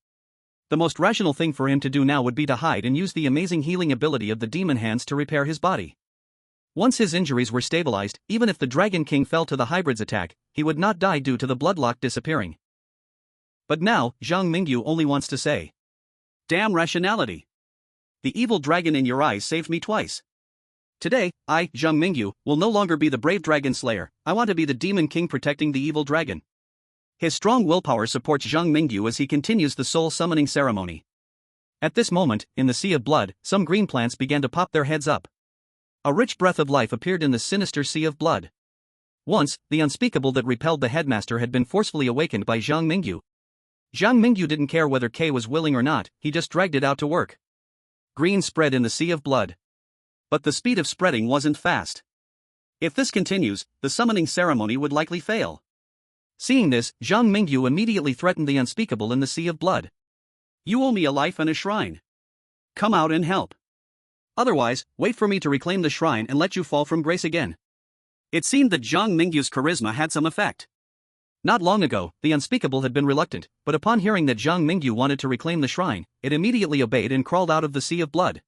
Speaker 3: The most rational thing for him to do now would be to hide and use the amazing healing ability of the demon hands to repair his body. Once his injuries were stabilized, even if the Dragon King fell to the hybrid's attack, he would not die due to the bloodlock disappearing. But now, Zhang Mingyu only wants to say, "Damn rationality. The evil dragon in your eyes saved me twice. Today, I, Zhang Mingyu, will no longer be the brave dragon slayer, I want to be the demon king protecting the evil dragon." His strong willpower supports Zhang Mingyu as he continues the soul summoning ceremony. At this moment, in the sea of blood, some green plants began to pop their heads up. A rich breath of life appeared in the sinister sea of blood. Once, the unspeakable that repelled the headmaster had been forcefully awakened by Zhang Mingyu. Zhang Mingyu didn't care whether Kay was willing or not, he just dragged it out to work. Green spread in the sea of blood. But the speed of spreading wasn't fast. If this continues, the summoning ceremony would likely fail. Seeing this, Zhang Mingyu immediately threatened the unspeakable in the sea of blood. "You owe me a life and a shrine. Come out and help. Otherwise, wait for me to reclaim the shrine and let you fall from grace again." It seemed that Zhang Mingyu's charisma had some effect. Not long ago, the unspeakable had been reluctant, but upon hearing that Zhang Mingyu wanted to reclaim the shrine, it immediately obeyed and crawled out of the sea of blood.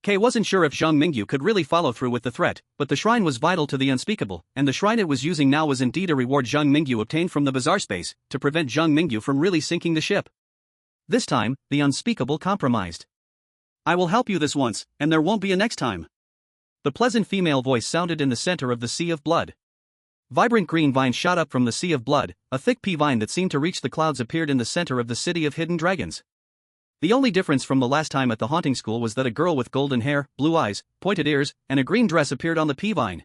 Speaker 3: Kay wasn't sure if Zhang Mingyu could really follow through with the threat, but the shrine was vital to the unspeakable, and the shrine it was using now was indeed a reward Zhang Mingyu obtained from the bazaar space, to prevent Zhang Mingyu from really sinking the ship. This time, the unspeakable compromised. "I will help you this once, and there won't be a next time." The pleasant female voice sounded in the center of the sea of blood. Vibrant green vines shot up from the sea of blood, a thick pea vine that seemed to reach the clouds appeared in the center of the city of hidden dragons. The only difference from the last time at the haunting school was that a girl with golden hair, blue eyes, pointed ears, and a green dress appeared on the pea vine.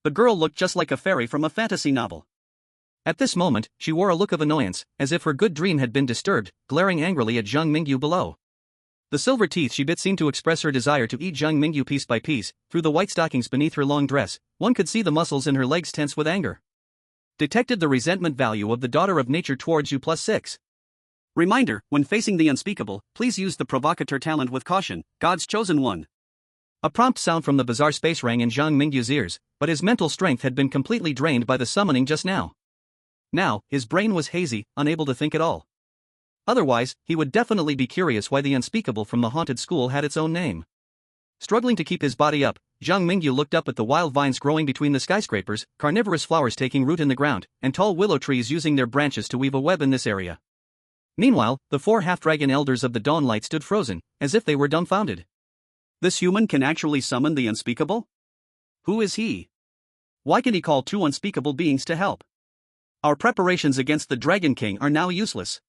Speaker 3: The girl looked just like a fairy from a fantasy novel. At this moment, she wore a look of annoyance, as if her good dream had been disturbed, glaring angrily at Zhang Mingyu below. The silver teeth she bit seemed to express her desire to eat Zhang Mingyu piece by piece. Through the white stockings beneath her long dress, one could see the muscles in her legs tense with anger. Detected the resentment value of the Daughter of Nature towards you +6. Reminder, when facing the unspeakable, please use the provocateur talent with caution, God's chosen one. A prompt sound from the bazaar space rang in Zhang Mingyu's ears, but his mental strength had been completely drained by the summoning just now. Now, his brain was hazy, unable to think at all. Otherwise, he would definitely be curious why the unspeakable from the haunted school had its own name. Struggling to keep his body up, Zhang Mingyu looked up at the wild vines growing between the skyscrapers, carnivorous flowers taking root in the ground, and tall willow trees using their branches to weave a web in this area. Meanwhile, the 4 half-dragon elders of the Dawnlight stood frozen, as if they were dumbfounded. This human can actually summon the unspeakable? Who is he? Why can he call two unspeakable beings to help? Our preparations against the Dragon King are now useless.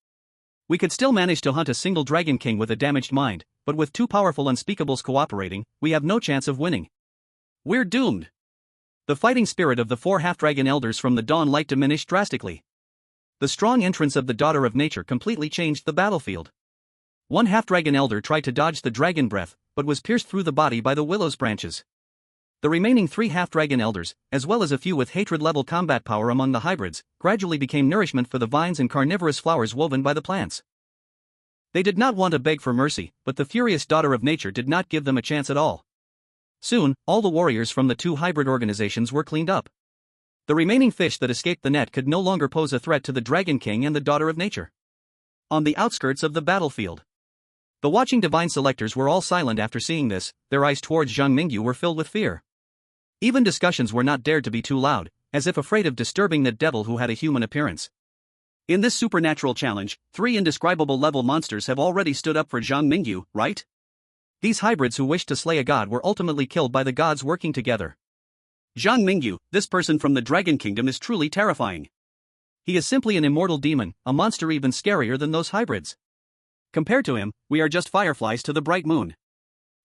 Speaker 3: We could still manage to hunt a single Dragon King with a damaged mind, but with two powerful unspeakables cooperating, we have no chance of winning. We're doomed. The fighting spirit of the 4 half-dragon elders from the Dawn Light diminished drastically. The strong entrance of the Daughter of Nature completely changed the battlefield. One half-dragon elder tried to dodge the dragon breath, but was pierced through the body by the willow's branches. The remaining 3 half-dragon elders, as well as a few with hatred-level combat power among the hybrids, gradually became nourishment for the vines and carnivorous flowers woven by the plants. They did not want to beg for mercy, but the furious Daughter of Nature did not give them a chance at all. Soon, all the warriors from the 2 hybrid organizations were cleaned up. The remaining fish that escaped the net could no longer pose a threat to the Dragon King and the Daughter of Nature. On the outskirts of the battlefield, the watching divine selectors were all silent after seeing this. Their eyes towards Zhang Mingyu were filled with fear. Even discussions were not dared to be too loud, as if afraid of disturbing that devil who had a human appearance. In this supernatural challenge, 3 indescribable level monsters have already stood up for Zhang Mingyu, right? These hybrids who wished to slay a god were ultimately killed by the gods working together. Zhang Mingyu, this person from the Dragon Kingdom, is truly terrifying. He is simply an immortal demon, a monster even scarier than those hybrids. Compared to him, we are just fireflies to the bright moon.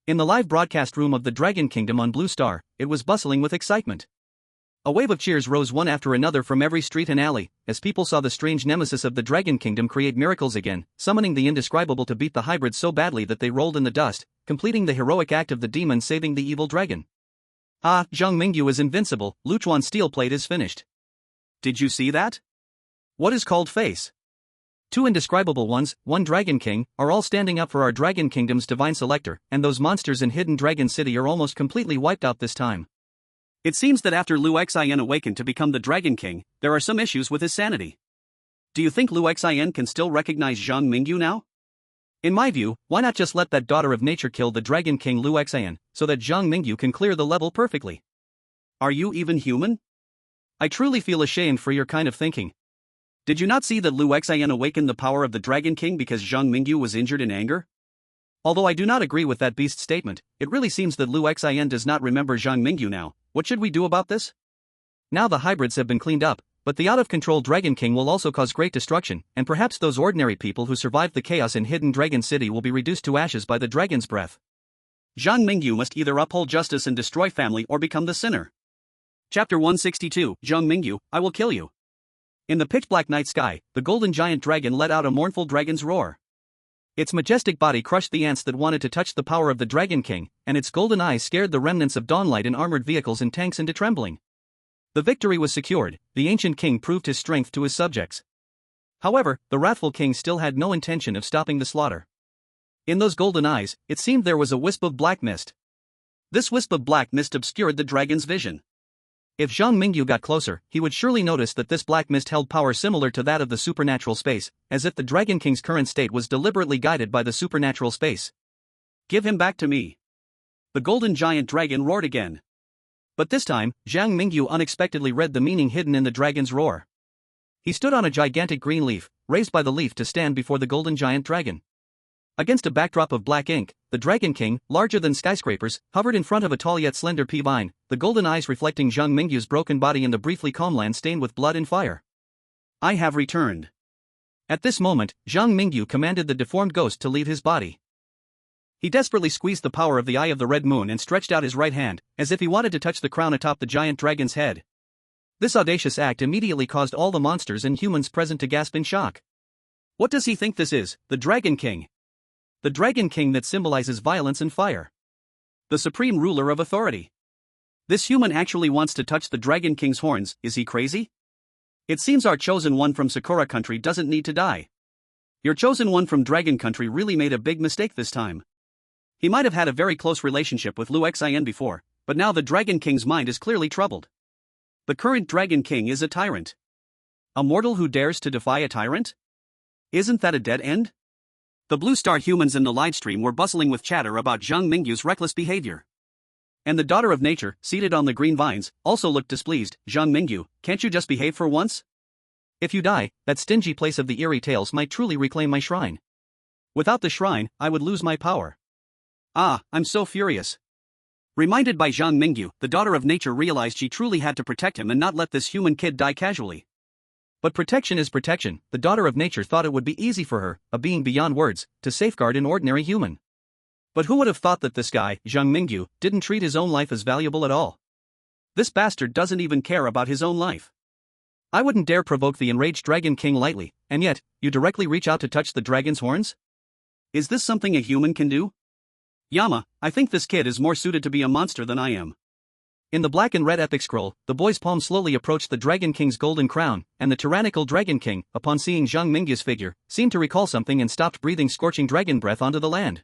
Speaker 3: In the live broadcast room of the Dragon Kingdom on Blue Star, it was bustling with excitement. A wave of cheers rose one after another from every street and alley, as people saw the strange nemesis of the Dragon Kingdom create miracles again, summoning the indescribable to beat the hybrids so badly that they rolled in the dust, completing the heroic act of the demon saving the evil dragon. Ah, Zhang Mingyu is invincible, Luchuan steel plate is finished. Did you see that? What is called face? 2 indescribable ones, 1 Dragon King, are all standing up for our Dragon Kingdom's divine selector, and those monsters in Hidden Dragon City are almost completely wiped out this time. It seems that after Lu Xian awakened to become the Dragon King, there are some issues with his sanity. Do you think Lu Xian can still recognize Zhang Mingyu now? In my view, why not just let that Daughter of Nature kill the Dragon King Lu Xian, so that Zhang Mingyu can clear the level perfectly? Are you even human? I truly feel ashamed for your kind of thinking. Did you not see that Lu Xian awakened the power of the Dragon King because Zhang Mingyu was injured in anger? Although I do not agree with that beast's statement, it really seems that Lu Xian does not remember Zhang Mingyu now. What should we do about this? Now the hybrids have been cleaned up, but the out-of-control Dragon King will also cause great destruction, and perhaps those ordinary people who survived the chaos in Hidden Dragon City will be reduced to ashes by the dragon's breath. Zhang Mingyu must either uphold justice and destroy family or become the sinner. Chapter 162, Zhang Mingyu, I will kill you. In the pitch-black night sky, the golden giant dragon let out a mournful dragon's roar. Its majestic body crushed the ants that wanted to touch the power of the Dragon King, and its golden eyes scared the remnants of Dawnlight in armored vehicles and tanks into trembling. The victory was secured. The ancient king proved his strength to his subjects. However, the wrathful king still had no intention of stopping the slaughter. In those golden eyes, it seemed there was a wisp of black mist. This wisp of black mist obscured the dragon's vision. If Zhang Mingyu got closer, he would surely notice that this black mist held power similar to that of the supernatural space, as if the Dragon King's current state was deliberately guided by the supernatural space. Give him back to me. The golden giant dragon roared again. But this time, Zhang Mingyu unexpectedly read the meaning hidden in the dragon's roar. He stood on a gigantic green leaf, raised by the leaf to stand before the golden giant dragon. Against a backdrop of black ink, the Dragon King, larger than skyscrapers, hovered in front of a tall yet slender pea vine, the golden eyes reflecting Zhang Mingyu's broken body in the briefly calm land stained with blood and fire. I have returned. At this moment, Zhang Mingyu commanded the deformed ghost to leave his body. He desperately squeezed the power of the Eye of the Red Moon and stretched out his right hand, as if he wanted to touch the crown atop the giant dragon's head. This audacious act immediately caused all the monsters and humans present to gasp in shock. What does he think this is, the Dragon King? The Dragon King that symbolizes violence and fire. The supreme ruler of authority. This human actually wants to touch the Dragon King's horns, is he crazy? It seems our chosen one from Sakura Country doesn't need to die. Your chosen one from Dragon Country really made a big mistake this time. He might have had a very close relationship with Lu Xian before, but now the Dragon King's mind is clearly troubled. The current Dragon King is a tyrant. A mortal who dares to defy a tyrant? Isn't that a dead end? The Blue Star humans in the livestream were bustling with chatter about Zhang Mingyu's reckless behavior. And the Daughter of Nature, seated on the green vines, also looked displeased. Zhang Mingyu, can't you just behave for once? If you die, that stingy place of the eerie tales might truly reclaim my shrine. Without the shrine, I would lose my power. Ah, I'm so furious. Reminded by Zhang Mingyu, the daughter of nature realized she truly had to protect him and not let this human kid die casually. But protection is protection. The daughter of nature thought it would be easy for her, a being beyond words, to safeguard an ordinary human. But who would have thought that this guy, Zhang Mingyu, didn't treat his own life as valuable at all? This bastard doesn't even care about his own life. I wouldn't dare provoke the enraged Dragon King lightly, and yet, you directly reach out to touch the dragon's horns? Is this something a human can do? Yama, I think this kid is more suited to be a monster than I am. In the black and red epic scroll, the boy's palm slowly approached the Dragon King's golden crown, and the tyrannical Dragon King, upon seeing Zhang Mingyu's figure, seemed to recall something and stopped breathing scorching dragon breath onto the land.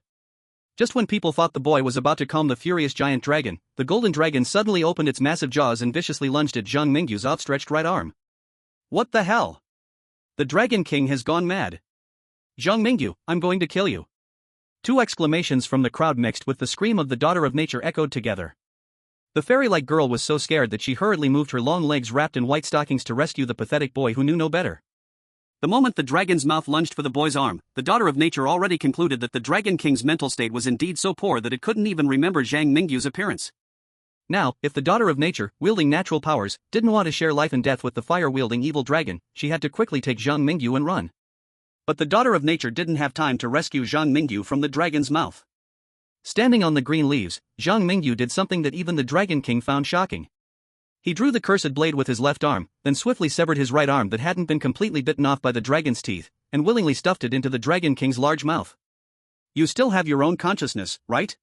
Speaker 3: Just when people thought the boy was about to calm the furious giant dragon, the golden dragon suddenly opened its massive jaws and viciously lunged at Zhang Mingyu's outstretched right arm. What the hell? The Dragon King has gone mad. Zhang Mingyu, I'm going to kill you. Two exclamations from the crowd mixed with the scream of the daughter of nature echoed together. The fairy-like girl was so scared that she hurriedly moved her long legs wrapped in white stockings to rescue the pathetic boy who knew no better. The moment the dragon's mouth lunged for the boy's arm, the daughter of nature already concluded that the Dragon King's mental state was indeed so poor that it couldn't even remember Zhang Mingyu's appearance. Now, if the daughter of nature, wielding natural powers, didn't want to share life and death with the fire-wielding evil dragon, she had to quickly take Zhang Mingyu and run. But the daughter of nature didn't have time to rescue Zhang Mingyu from the dragon's mouth. Standing on the green leaves, Zhang Mingyu did something that even the Dragon King found shocking. He drew the cursed blade with his left arm, then swiftly severed his right arm that hadn't been completely bitten off by the dragon's teeth, and willingly stuffed it into the Dragon King's large mouth. You still have your own consciousness, right?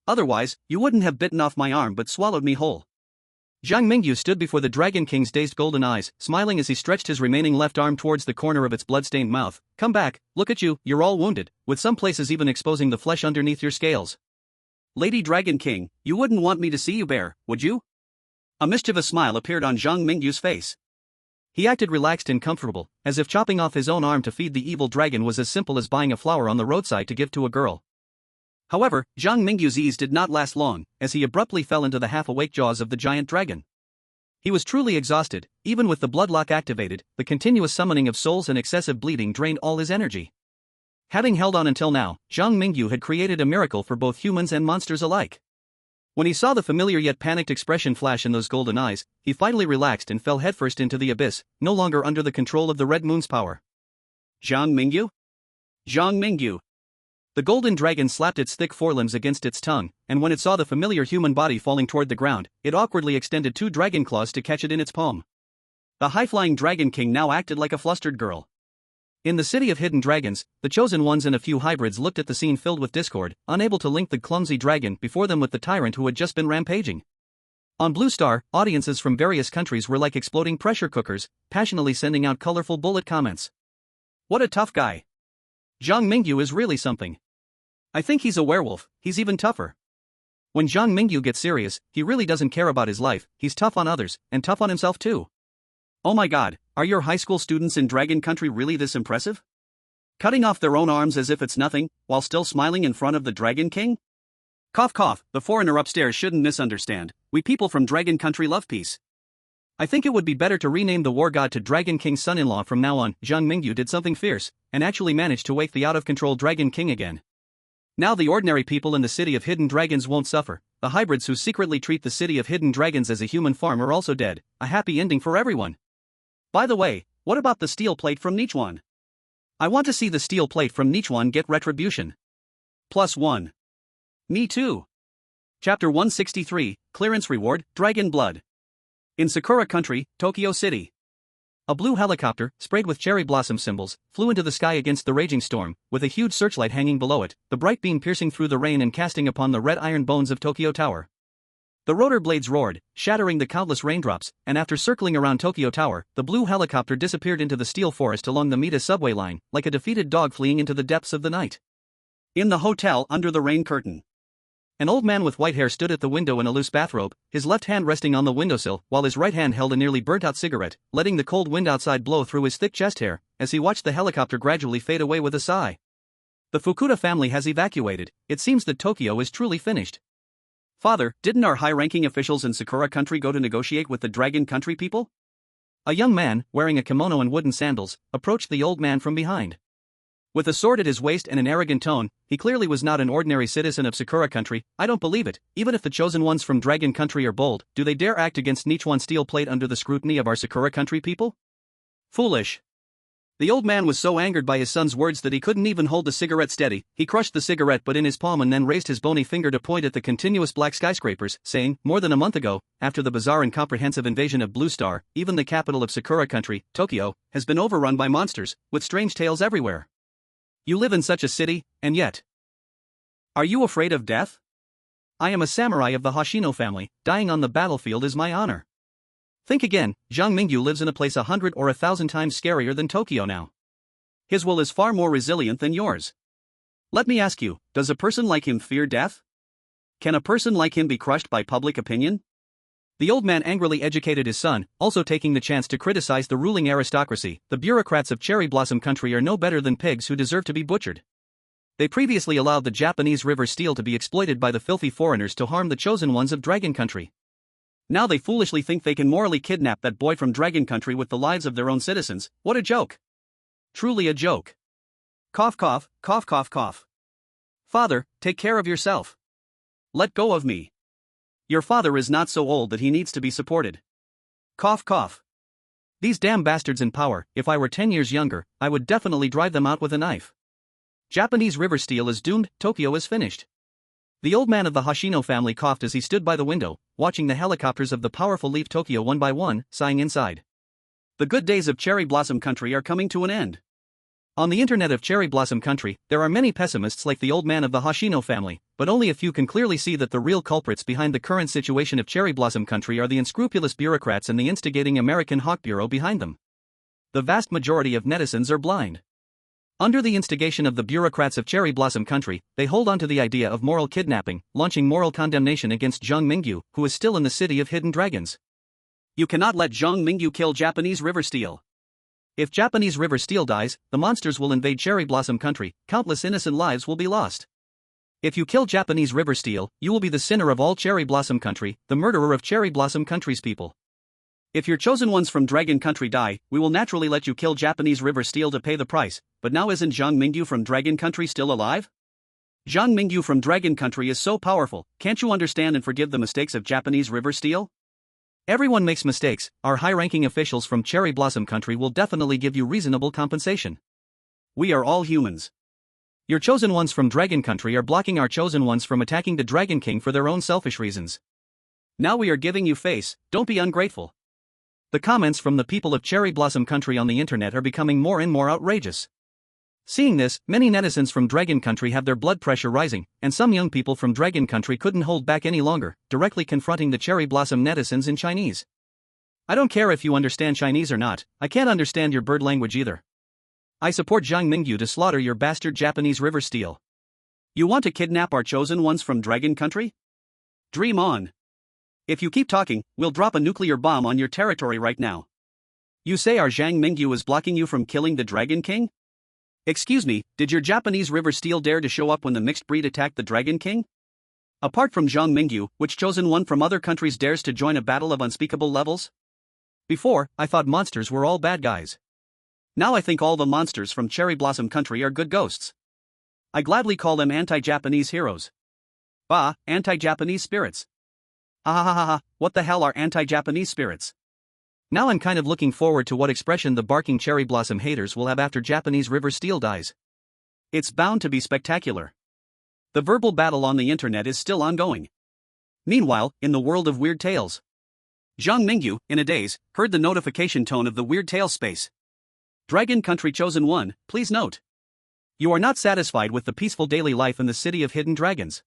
Speaker 3: Otherwise, you wouldn't have bitten off my arm but swallowed me whole. Zhang Mingyu stood before the Dragon King's dazed golden eyes, smiling as he stretched his remaining left arm towards the corner of its blood-stained mouth. Come back, look at you, you're all wounded, with some places even exposing the flesh underneath your scales. Lady Dragon King, you wouldn't want me to see you bare, would you? A mischievous smile appeared on Zhang Mingyu's face. He acted relaxed and comfortable, as if chopping off his own arm to feed the evil dragon was as simple as buying a flower on the roadside to give to a girl. However, Zhang Mingyu's ease did not last long, as he abruptly fell into the half-awake jaws of the giant dragon. He was truly exhausted. Even with the bloodlock activated, the continuous summoning of souls and excessive bleeding drained all his energy. Having held on until now, Zhang Mingyu had created a miracle for both humans and monsters alike. When he saw the familiar yet panicked expression flash in those golden eyes, he finally relaxed and fell headfirst into the abyss, no longer under the control of the Red Moon's power. Zhang Mingyu? Zhang Mingyu! The golden dragon slapped its thick forelimbs against its tongue, and when it saw the familiar human body falling toward the ground, it awkwardly extended two dragon claws to catch it in its palm. The high-flying Dragon King now acted like a flustered girl. In the city of hidden dragons, the chosen ones and a few hybrids looked at the scene filled with discord, unable to link the clumsy dragon before them with the tyrant who had just been rampaging. On Blue Star, audiences from various countries were like exploding pressure cookers, passionately sending out colorful bullet comments. What a tough guy. Zhang Mingyu is really something. I think he's a werewolf, he's even tougher. When Zhang Mingyu gets serious, he really doesn't care about his life, he's tough on others, and tough on himself too. Oh my god, are your high school students in Dragon Country really this impressive? Cutting off their own arms as if it's nothing, while still smiling in front of the Dragon King? Cough cough, the foreigner upstairs shouldn't misunderstand, we people from Dragon Country love peace. I think it would be better to rename the war god to Dragon King's son-in-law from now on. Zhang Mingyu did something fierce, and actually managed to wake the out-of-control Dragon King again. Now the ordinary people in the city of hidden dragons won't suffer. The hybrids who secretly treat the city of hidden dragons as a human farm are also dead. A happy ending for everyone. By the way, what about the steel plate from Nichuan? I want to see the steel plate from Nichuan get retribution. +1. Me too. Chapter 163, Clearance Reward, Dragon Blood. In Sakura Country, Tokyo City. A blue helicopter, sprayed with cherry blossom symbols, flew into the sky against the raging storm, with a huge searchlight hanging below it, the bright beam piercing through the rain and casting upon the red iron bones of Tokyo Tower. The rotor blades roared, shattering the countless raindrops, and after circling around Tokyo Tower, the blue helicopter disappeared into the steel forest along the Mita subway line, like a defeated dog fleeing into the depths of the night. In the hotel under the rain curtain. An old man with white hair stood at the window in a loose bathrobe, his left hand resting on the windowsill, while his right hand held a nearly burnt-out cigarette, letting the cold wind outside blow through his thick chest hair, as he watched the helicopter gradually fade away with a sigh. The Fukuda family has evacuated. It seems that Tokyo is truly finished. Father, didn't our high-ranking officials in Sakura Country go to negotiate with the Dragon Country people? A young man, wearing a kimono and wooden sandals, approached the old man from behind. With a sword at his waist and an arrogant tone, he clearly was not an ordinary citizen of Sakura Country. I don't believe it. Even if the chosen ones from Dragon Country are bold, do they dare act against Nichuan steel plate under the scrutiny of our Sakura Country people? Foolish. The old man was so angered by his son's words that he couldn't even hold the cigarette steady. He crushed the cigarette but in his palm and then raised his bony finger to point at the continuous black skyscrapers, saying, more than a month ago, after the bizarre and comprehensive invasion of Blue Star, even the capital of Sakura Country, Tokyo, has been overrun by monsters, with strange tales everywhere. You live in such a city, and yet. Are you afraid of death? I am a samurai of the Hoshino family. Dying on the battlefield is my honor. Think again. Zhang Mingyu lives in a place 100 or 1,000 times scarier than Tokyo now. His will is far more resilient than yours. Let me ask you, does a person like him fear death? Can a person like him be crushed by public opinion? The old man angrily educated his son, also taking the chance to criticize the ruling aristocracy. The bureaucrats of Cherry Blossom Country are no better than pigs who deserve to be butchered. They previously allowed the Japanese river steel to be exploited by the filthy foreigners to harm the chosen ones of Dragon Country. Now they foolishly think they can morally kidnap that boy from Dragon Country with the lives of their own citizens. What a joke. Truly a joke. Cough cough, cough cough cough. Father, take care of yourself. Let go of me. Your father is not so old that he needs to be supported. Cough cough. These damn bastards in power. If I were 10 years younger, I would definitely drive them out with a knife. Japanese river steel is doomed. Tokyo is finished. The old man of the Hoshino family coughed as he stood by the window, watching the helicopters of the powerful leave Tokyo one by one, sighing inside. The good days of Cherry Blossom Country are coming to an end. On the internet of Cherry Blossom Country, there are many pessimists like the old man of the Hoshino family, but only a few can clearly see that the real culprits behind the current situation of Cherry Blossom Country are the unscrupulous bureaucrats and the instigating American Hawk Bureau behind them. The vast majority of netizens are blind. Under the instigation of the bureaucrats of Cherry Blossom Country, they hold on to the idea of moral kidnapping, launching moral condemnation against Zhang Mingyu, who is still in the city of hidden dragons. You cannot let Zhang Mingyu kill Japanese river steel. If Japanese river steel dies, the monsters will invade Cherry Blossom Country. Countless innocent lives will be lost. If you kill Japanese river steel, you will be the sinner of all Cherry Blossom Country, the murderer of Cherry Blossom Country's people. If your chosen ones from Dragon Country die, we will naturally let you kill Japanese river steel to pay the price. But now isn't Zhang Mingyu from Dragon Country still alive? Zhang Mingyu from Dragon Country is so powerful. Can't you understand and forgive the mistakes of Japanese river steel? Everyone makes mistakes. Our high-ranking officials from Cherry Blossom Country will definitely give you reasonable compensation. We are all humans. Your chosen ones from Dragon Country are blocking our chosen ones from attacking the Dragon King for their own selfish reasons. Now we are giving you face. Don't be ungrateful. The comments from the people of Cherry Blossom Country on the internet are becoming more and more outrageous. Seeing this, many netizens from Dragon Country have their blood pressure rising, and some young people from Dragon Country couldn't hold back any longer, directly confronting the Cherry Blossom netizens in Chinese. I don't care if you understand Chinese or not, I can't understand your bird language either. I support Zhang Mingyu to slaughter your bastard Japanese river steel. You want to kidnap our chosen ones from Dragon Country? Dream on. If you keep talking, we'll drop a nuclear bomb on your territory right now. You say our Zhang Mingyu is blocking you from killing the Dragon King? Excuse me, did your Japanese river steel dare to show up when the mixed breed attacked the Dragon King? Apart from Zhang Mingyu, which chosen one from other countries dares to join a battle of unspeakable levels? Before, I thought monsters were all bad guys. Now I think all the monsters from Cherry Blossom Country are good ghosts. I gladly call them anti-Japanese heroes. Bah, anti-Japanese spirits. Ah ha ha ha, what the hell are anti-Japanese spirits? Now I'm kind of looking forward to what expression the barking Cherry Blossom haters will have after Japanese river steel dies. It's bound to be spectacular. The verbal battle on the internet is still ongoing. Meanwhile, in the world of weird tales, Zhang Mingyu, in a daze, heard the notification tone of the weird tale space. Dragon Country Chosen One, please note. You are not satisfied with the peaceful daily life in the city of hidden dragons.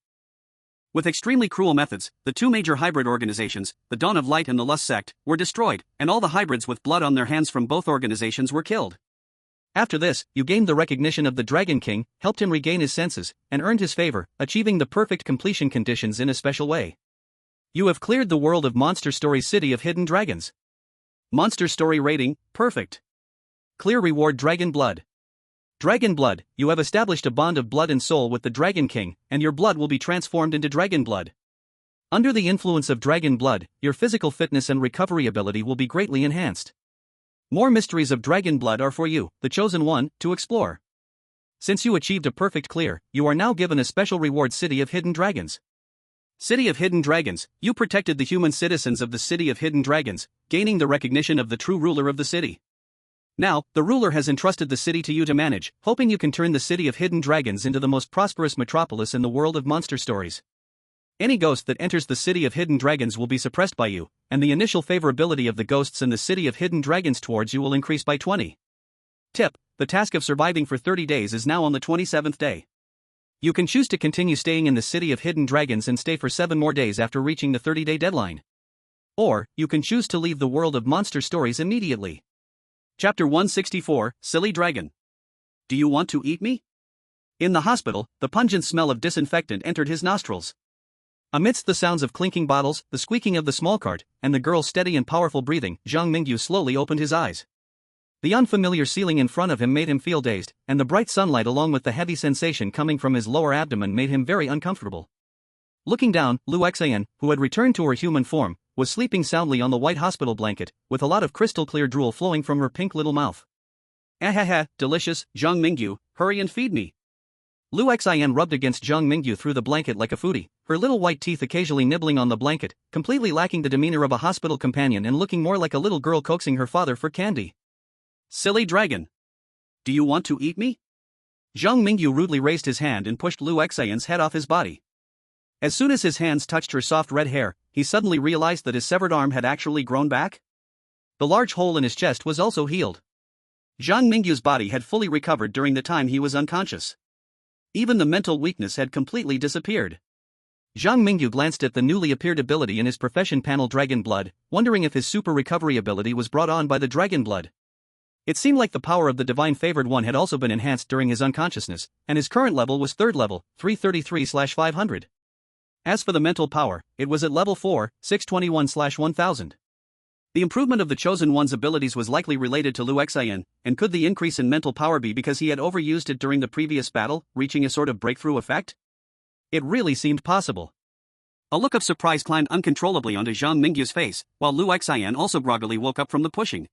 Speaker 3: With extremely cruel methods, the two major hybrid organizations, the Dawn of Light and the Lust Sect, were destroyed, and all the hybrids with blood on their hands from both organizations were killed. After this, you gained the recognition of the Dragon King, helped him regain his senses, and earned his favor, achieving the perfect completion conditions in a special way. You have cleared the world of Monster Story's City of Hidden Dragons. Monster Story rating, perfect. Clear reward Dragon Blood. Dragon Blood, you have established a bond of blood and soul with the Dragon King, and your blood will be transformed into Dragon Blood. Under the influence of Dragon Blood, your physical fitness and recovery ability will be greatly enhanced. More mysteries of Dragon Blood are for you, the Chosen One, to explore. Since you achieved a perfect clear, you are now given a special reward: City of Hidden Dragons. City of Hidden Dragons, you protected the human citizens of the City of Hidden Dragons, gaining the recognition of the true ruler of the city. Now, the ruler has entrusted the city to you to manage, hoping you can turn the City of Hidden Dragons into the most prosperous metropolis in the world of monster stories. Any ghost that enters the City of Hidden Dragons will be suppressed by you, and the initial favorability of the ghosts in the City of Hidden Dragons towards you will increase by 20. Tip: the task of surviving for 30 days is now on the 27th day. You can choose to continue staying in the City of Hidden Dragons and stay for 7 more days after reaching the 30-day deadline. Or, you can choose to leave the world of monster stories immediately. Chapter 164, Silly Dragon. Do you want to eat me? In the hospital, the pungent smell of disinfectant entered his nostrils. Amidst the sounds of clinking bottles, the squeaking of the small cart, and the girl's steady and powerful breathing, Zhang Mingyu slowly opened his eyes. The unfamiliar ceiling in front of him made him feel dazed, and the bright sunlight along with the heavy sensation coming from his lower abdomen made him very uncomfortable. Looking down, Lu Xian, who had returned to her human form, was sleeping soundly on the white hospital blanket, with a lot of crystal-clear drool flowing from her pink little mouth. Ahaha, delicious, Zhang Mingyu, hurry and feed me. Lu Xian rubbed against Zhang Mingyu through the blanket like a foodie, her little white teeth occasionally nibbling on the blanket, completely lacking the demeanor of a hospital companion and looking more like a little girl coaxing her father for candy. Silly dragon. Do you want to eat me? Zhang Mingyu rudely raised his hand and pushed Lu Xian's head off his body. As soon as his hands touched her soft red hair, he suddenly realized that his severed arm had actually grown back. The large hole in his chest was also healed. Zhang Mingyu's body had fully recovered during the time he was unconscious. Even the mental weakness had completely disappeared. Zhang Mingyu glanced at the newly appeared ability in his profession panel, Dragon Blood, wondering if his super recovery ability was brought on by the Dragon Blood. It seemed like the power of the Divine Favored One had also been enhanced during his unconsciousness, and his current level was 3rd level, 333/500. As for the mental power, it was at level 4, 621/1000. The improvement of the Chosen One's abilities was likely related to Lu Xian, and could the increase in mental power be because he had overused it during the previous battle, reaching a sort of breakthrough effect? It really seemed possible. A look of surprise climbed uncontrollably onto Zhang Mingyu's face, while Lu Xian also groggily woke up from the pushing.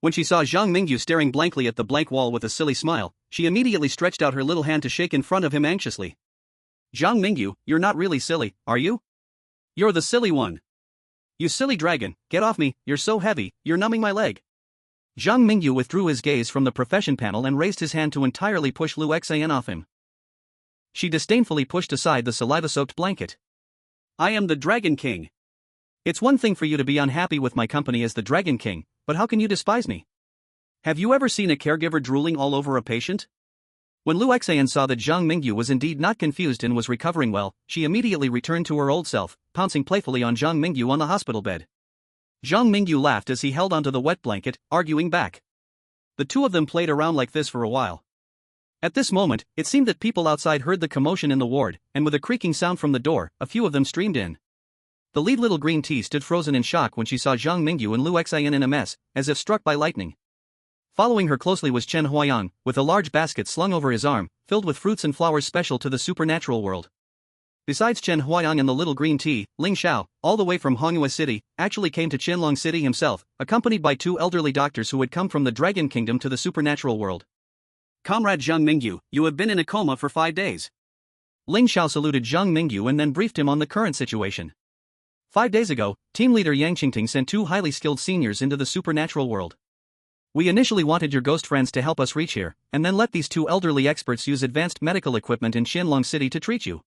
Speaker 3: When she saw Zhang Mingyu staring blankly at the blank wall with a silly smile, she immediately stretched out her little hand to shake in front of him anxiously. Zhang Mingyu, you're not really silly, are you? You're the silly one. You silly dragon, get off me, you're so heavy, you're numbing my leg. Zhang Mingyu withdrew his gaze from the profession panel and raised his hand to entirely push Lu Xian off him. She disdainfully pushed aside the saliva-soaked blanket. I am the Dragon King. It's one thing for you to be unhappy with my company as the Dragon King, but how can you despise me? Have you ever seen a caregiver drooling all over a patient? When Lu Xian saw that Zhang Mingyu was indeed not confused and was recovering well, she immediately returned to her old self, pouncing playfully on Zhang Mingyu on the hospital bed. Zhang Mingyu laughed as he held onto the wet blanket, arguing back. The two of them played around like this for a while. At this moment, it seemed that people outside heard the commotion in the ward, and with a creaking sound from the door, a few of them streamed in. The lead little green tea stood frozen in shock when she saw Zhang Mingyu and Lu Xian in a mess, as if struck by lightning. Following her closely was Chen Huayang, with a large basket slung over his arm, filled with fruits and flowers special to the supernatural world. Besides Chen Huayang and the little green tea, Ling Xiao, all the way from Honghua City, actually came to Qianlong City himself, accompanied by 2 elderly doctors who had come from the Dragon Kingdom to the supernatural world. Comrade Zhang Mingyu, you have been in a coma for 5 days. Ling Xiao saluted Zhang Mingyu and then briefed him on the current situation. 5 days ago, team leader Yang Qingting sent 2 highly skilled seniors into the supernatural world. We initially wanted your ghost friends to help us reach here, and then let these 2 elderly experts use advanced medical equipment in Qianlong City to treat you.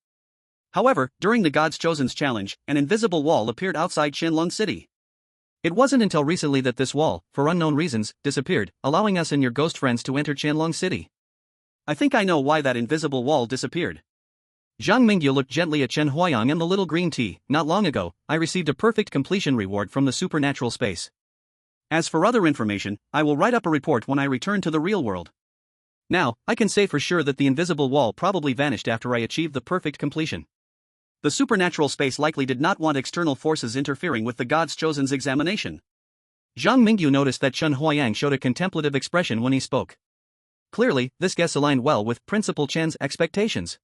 Speaker 3: However, during the God's Chosen's challenge, an invisible wall appeared outside Qianlong City. It wasn't until recently that this wall, for unknown reasons, disappeared, allowing us and your ghost friends to enter Qianlong City. I think I know why that invisible wall disappeared. Zhang Mingyu looked gently at Chen Huayang and the little green tea. Not long ago, I received a perfect completion reward from the supernatural space. As for other information, I will write up a report when I return to the real world. Now, I can say for sure that the invisible wall probably vanished after I achieved the perfect completion. The supernatural space likely did not want external forces interfering with the God's Chosen's examination. Zhang Mingyu noticed that Chen Huayang showed a contemplative expression when he spoke. Clearly, this guess aligned well with Principal Chen's expectations.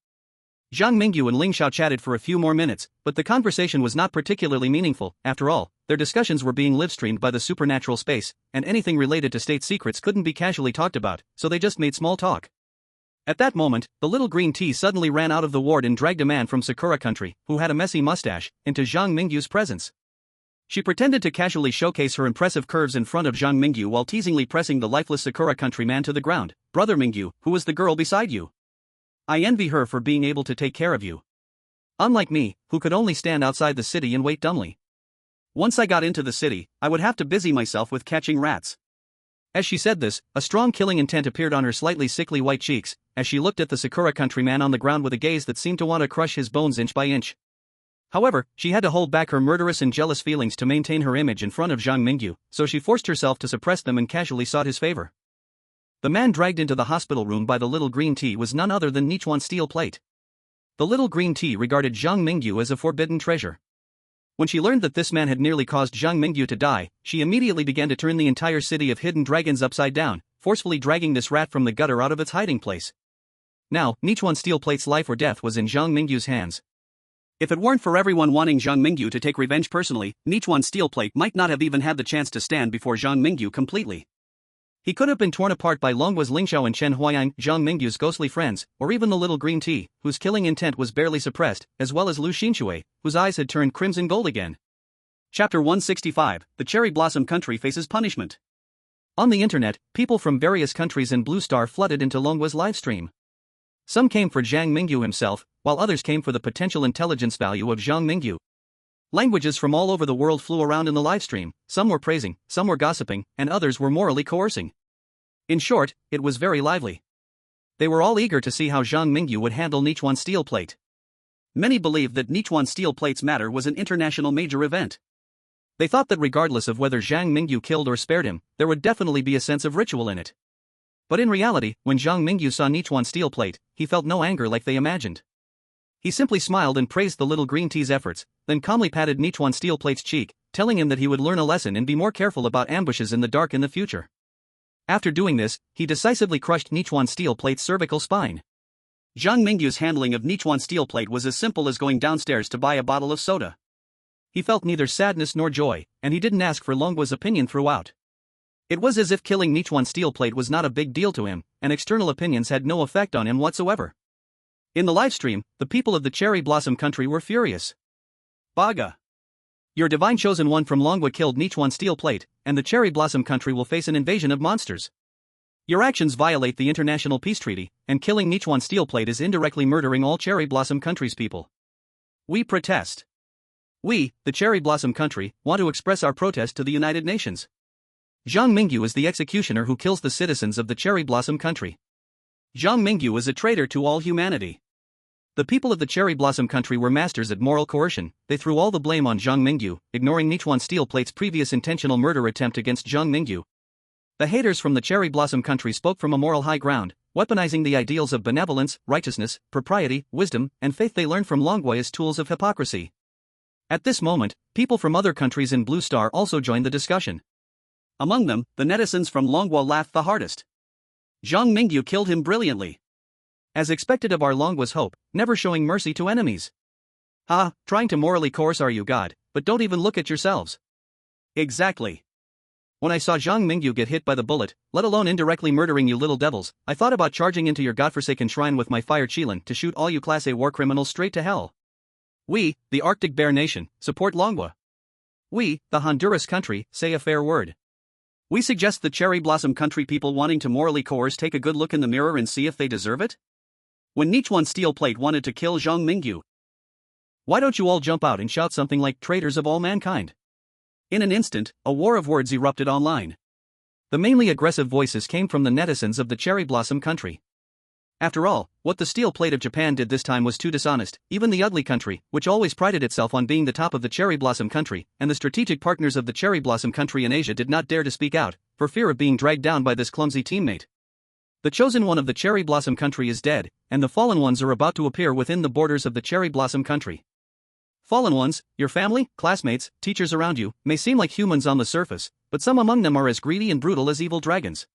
Speaker 3: Zhang Mingyu and Ling Xiao chatted for a few more minutes, but the conversation was not particularly meaningful. After all, their discussions were being live-streamed by the supernatural space, and anything related to state secrets couldn't be casually talked about, so they just made small talk. At that moment, the little green tea suddenly ran out of the ward and dragged a man from Sakura country, who had a messy mustache, into Zhang Mingyu's presence. She pretended to casually showcase her impressive curves in front of Zhang Mingyu while teasingly pressing the lifeless Sakura countryman to the ground. Brother Mingyu, who is the girl beside you? I envy her for being able to take care of you. Unlike me, who could only stand outside the city and wait dumbly. Once I got into the city, I would have to busy myself with catching rats. As she said this, a strong killing intent appeared on her slightly sickly white cheeks, as she looked at the Sakura countryman on the ground with a gaze that seemed to want to crush his bones inch by inch. However, she had to hold back her murderous and jealous feelings to maintain her image in front of Zhang Mingyu, so she forced herself to suppress them and casually sought his favor. The man dragged into the hospital room by the little green tea was none other than Nichuan's steel plate. The little green tea regarded Zhang Mingyu as a forbidden treasure. When she learned that this man had nearly caused Zhang Mingyu to die, she immediately began to turn the entire city of hidden dragons upside down, forcefully dragging this rat from the gutter out of its hiding place. Now, Nichuan's steel plate's life or death was in Zhang Mingyu's hands. If it weren't for everyone wanting Zhang Mingyu to take revenge personally, Nichuan's steel plate might not have even had the chance to stand before Zhang Mingyu completely. He could have been torn apart by Longhua's Lingxiao and Chen Huayan, Zhang Mingyu's ghostly friends, or even the little green tea, whose killing intent was barely suppressed, as well as Lu Xinshui, whose eyes had turned crimson gold again. Chapter 165, The Cherry Blossom Country Faces Punishment. On the internet, people from various countries and Blue Star flooded into Longhua's livestream. Some came for Zhang Mingyu himself, while others came for the potential intelligence value of Zhang Mingyu. Languages from all over the world flew around in the livestream, some were praising, some were gossiping, and others were morally coercing. In short, it was very lively. They were all eager to see how Zhang Mingyu would handle Nichuan's steel plate. Many believed that Nichuan's steel plate's matter was an international major event. They thought that regardless of whether Zhang Mingyu killed or spared him, there would definitely be a sense of ritual in it. But in reality, when Zhang Mingyu saw Nichuan's steel plate, he felt no anger like they imagined. He simply smiled and praised the little green tea's efforts, then calmly patted Nichuan's steel plate's cheek, telling him that he would learn a lesson and be more careful about ambushes in the dark in the future. After doing this, he decisively crushed Nichuan's steel plate's cervical spine. Zhang Mingyu's handling of Nichuan's steel plate was as simple as going downstairs to buy a bottle of soda. He felt neither sadness nor joy, and he didn't ask for Longhua's opinion throughout. It was as if killing Nichuan's steel plate was not a big deal to him, and external opinions had no effect on him whatsoever. In the livestream, the people of the Cherry Blossom Country were furious. Baga! Your divine chosen one from Longhua killed Nichuan's steel plate, and the Cherry Blossom Country will face an invasion of monsters. Your actions violate the International Peace Treaty, and killing Nichuan's steel plate is indirectly murdering all Cherry Blossom Country's people. We protest. We, the Cherry Blossom Country, want to express our protest to the United Nations. Zhang Mingyu is the executioner who kills the citizens of the Cherry Blossom Country. Zhang Mingyu is a traitor to all humanity. The people of the Cherry Blossom Country were masters at moral coercion. They threw all the blame on Zhang Mingyu, ignoring Nichuan steel plate's previous intentional murder attempt against Zhang Mingyu. The haters from the Cherry Blossom Country spoke from a moral high ground, weaponizing the ideals of benevolence, righteousness, propriety, wisdom, and faith they learned from Longhua as tools of hypocrisy. At this moment, people from other countries in Blue Star also joined the discussion. Among them, the netizens from Longhua laughed the hardest. Zhang Mingyu killed him brilliantly. As expected of our Longhua's hope, never showing mercy to enemies. Trying to morally coerce are you God, but don't even look at yourselves. Exactly. When I saw Zhang Mingyu get hit by the bullet, let alone indirectly murdering you little devils, I thought about charging into your godforsaken shrine with my fire Qilin to shoot all you Class A war criminals straight to hell. We, the Arctic Bear Nation, support Longhua. We, the Honduras country, say a fair word. We suggest the Cherry Blossom Country people wanting to morally coerce take a good look in the mirror and see if they deserve it. When Nichuan steel plate wanted to kill Zhang Mingyu, why don't you all jump out and shout something like traitors of all mankind? In an instant, a war of words erupted online. The mainly aggressive voices came from the netizens of the Cherry Blossom Country. After all, what the steel plate of Japan did this time was too dishonest. Even the ugly country, which always prided itself on being the top of the Cherry Blossom Country, and the strategic partners of the Cherry Blossom Country in Asia did not dare to speak out, for fear of being dragged down by this clumsy teammate. The chosen one of the Cherry Blossom Country is dead, and the fallen ones are about to appear within the borders of the Cherry Blossom Country. Fallen ones, your family, classmates, teachers around you, may seem like humans on the surface, but some among them are as greedy and brutal as evil dragons.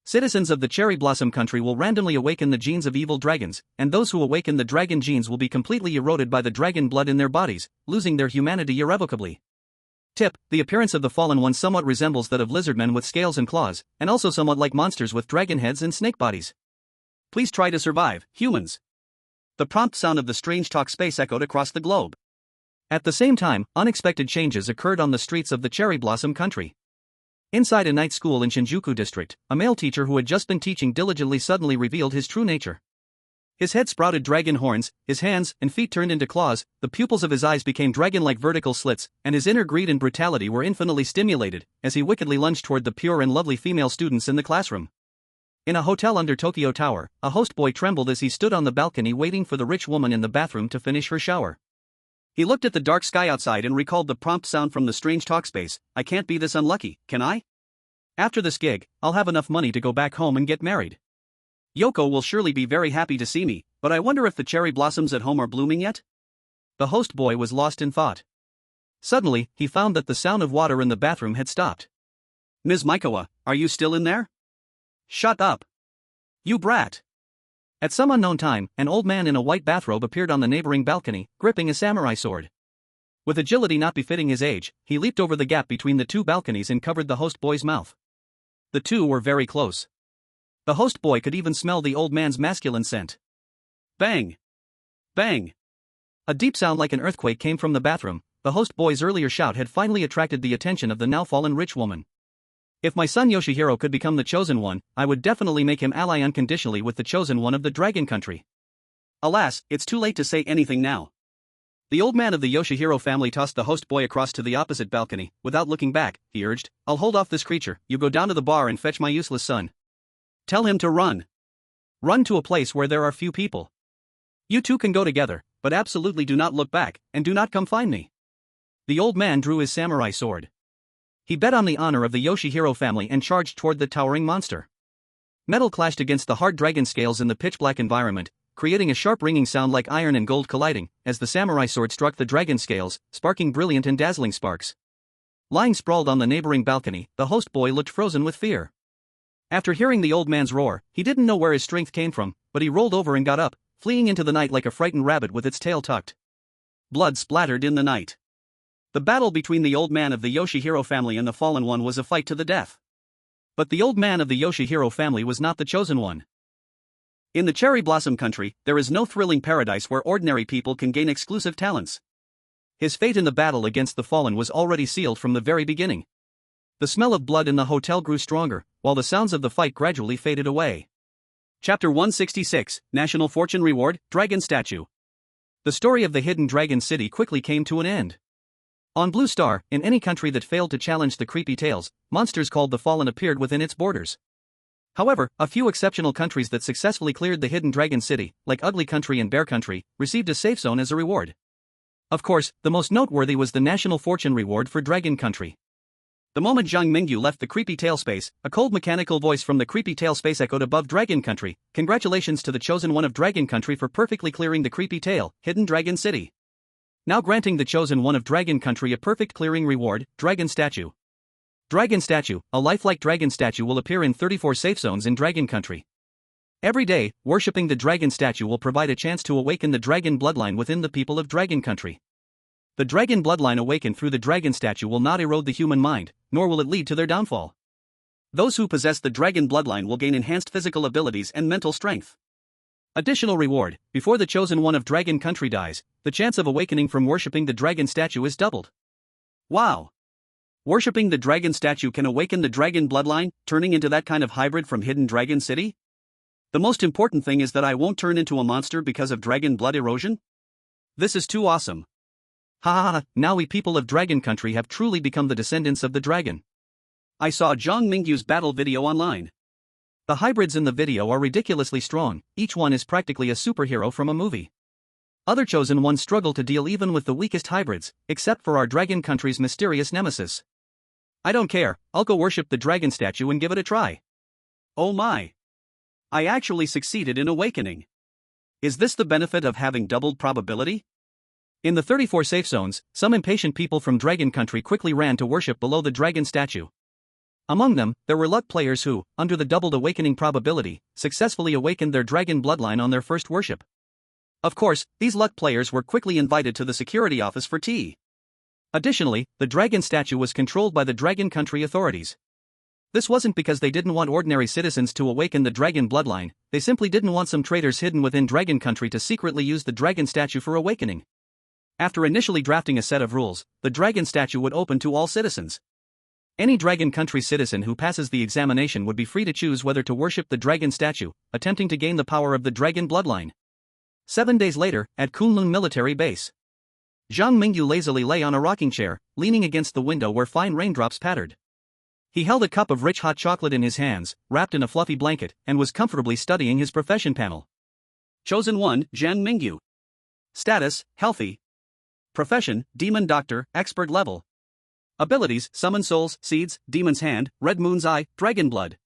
Speaker 3: Citizens of the Cherry Blossom Country will randomly awaken the genes of evil dragons, and those who awaken the dragon genes will be completely eroded by the dragon blood in their bodies, losing their humanity irrevocably. Tip: the appearance of the fallen ones somewhat resembles that of lizardmen with scales and claws, and also somewhat like monsters with dragon heads and snake bodies.
Speaker 1: Please try to survive, humans. The prompt sound of the strange talk space echoed across the globe. At the same time, unexpected changes occurred on the streets of the cherry blossom country. Inside a night school in Shinjuku district, a male teacher who had just been teaching diligently suddenly revealed his true nature. His head sprouted dragon horns, his hands and feet turned into claws, the pupils of his eyes became dragon-like vertical slits, and his inner greed and brutality were infinitely stimulated, as he wickedly lunged toward the pure and lovely female students in the classroom. In a hotel under Tokyo Tower, a host boy trembled as he stood on the balcony waiting for the rich woman in the bathroom to finish her shower. He looked at the dark sky outside and recalled the prompt sound from the strange talk space. I can't be this unlucky, can I? After this gig, I'll have enough money to go back home and get married. Yoko will surely be very happy to see me, but I wonder if the cherry blossoms at home are blooming yet? The host boy was lost in thought. Suddenly, he found that the sound of water in the bathroom had stopped. Ms. Maikawa, are you still in there? Shut up. You brat. At some unknown time, an old man in a white bathrobe appeared on the neighboring balcony, gripping a samurai sword. With agility not befitting his age, he leaped over the gap between the two balconies and covered the host boy's mouth. The two were very close. The host boy could even smell the old man's masculine scent. Bang! Bang! A deep sound like an earthquake came from the bathroom. The host boy's earlier shout had finally attracted the attention of the now fallen rich woman. If my son Yoshihiro could become the chosen one, I would definitely make him ally unconditionally with the chosen one of the dragon country. Alas, it's too late to say anything now. The old man of the Yoshihiro family tossed the host boy across to the opposite balcony. Without looking back, he urged, I'll hold off this creature, you go down to the bar and fetch my useless son. Tell him to run. Run to a place where there are few people. You two can go together, but absolutely do not look back, and do not come find me. The old man drew his samurai sword. He bet on the honor of the Yoshihiro family and charged toward the towering monster. Metal clashed against the hard dragon scales in the pitch-black environment, creating a sharp ringing sound like iron and gold colliding, as the samurai sword struck the dragon scales, sparking brilliant and dazzling sparks. Lying sprawled on the neighboring balcony, the host boy looked frozen with fear. After hearing the old man's roar, he didn't know where his strength came from, but he rolled over and got up, fleeing into the night like a frightened rabbit with its tail tucked. Blood splattered in the night. The battle between the old man of the Yoshihiro family and the fallen one was a fight to the death. But the old man of the Yoshihiro family was not the chosen one. In the cherry blossom country, there is no thrilling paradise where ordinary people can gain exclusive talents. His fate in the battle against the fallen was already sealed from the very beginning. The smell of blood in the hotel grew stronger, while the sounds of the fight gradually faded away. Chapter 166, National Fortune Reward, Dragon Statue. The story of the hidden dragon city quickly came to an end. On Blue Star, in any country that failed to challenge the creepy tales, monsters called the Fallen appeared within its borders. However, a few exceptional countries that successfully cleared the hidden dragon city, like Ugly Country and Bear Country, received a safe zone as a reward. Of course, the most noteworthy was the National Fortune Reward for Dragon Country. The moment Zhang Mingyu left the creepy tail space, a cold mechanical voice from the creepy tail space echoed above Dragon Country. Congratulations to the chosen one of Dragon Country for perfectly clearing the creepy tail, Hidden Dragon City. Now granting the chosen one of Dragon Country a perfect clearing reward, Dragon Statue. Dragon Statue, a lifelike dragon statue will appear in 34 safe zones in Dragon Country. Every day, worshipping the dragon statue will provide a chance to awaken the dragon bloodline within the people of Dragon Country. The dragon bloodline awakened through the dragon statue will not erode the human mind, nor will it lead to their downfall. Those who possess the dragon bloodline will gain enhanced physical abilities and mental strength. Additional reward, before the chosen one of Dragon Country dies, the chance of awakening from worshipping the dragon statue is doubled. Wow! Worshipping the dragon statue can awaken the dragon bloodline, turning into that kind of hybrid from Hidden Dragon City? The most important thing is that I won't turn into a monster because of dragon blood erosion? This is too awesome. Ha ha ha, now we people of Dragon Country have truly become the descendants of the dragon. I saw Zhang Mingyu's battle video online. The hybrids in the video are ridiculously strong, each one is practically a superhero from a movie. Other chosen ones struggle to deal even with the weakest hybrids, except for our Dragon Country's mysterious nemesis. I don't care, I'll go worship the dragon statue and give it a try. Oh my! I actually succeeded in awakening. Is this the benefit of having doubled probability? In the 34 safe zones, some impatient people from Dragon Country quickly ran to worship below the dragon statue. Among them, there were luck players who, under the doubled awakening probability, successfully awakened their dragon bloodline on their first worship. Of course, these luck players were quickly invited to the security office for tea. Additionally, the dragon statue was controlled by the Dragon Country authorities. This wasn't because they didn't want ordinary citizens to awaken the dragon bloodline,
Speaker 3: they simply didn't want some traitors hidden within Dragon Country to secretly use the dragon statue for awakening. After initially drafting a set of rules, the dragon statue would open to all citizens. Any Dragon Country citizen who passes the examination would be free to choose whether to worship the dragon statue, attempting to gain the power of the dragon bloodline. 7 days later, at Kunlun military base, Zhang Mingyu lazily lay on a rocking chair, leaning against the window where fine raindrops pattered. He held a cup of rich hot chocolate in his hands, wrapped in a fluffy blanket, and was comfortably studying his profession panel.
Speaker 1: Chosen 1, Zhang Mingyu. Status, healthy. Profession, demon doctor, expert level. Abilities, summon souls, seeds, demon's hand, red moon's eye, dragon blood.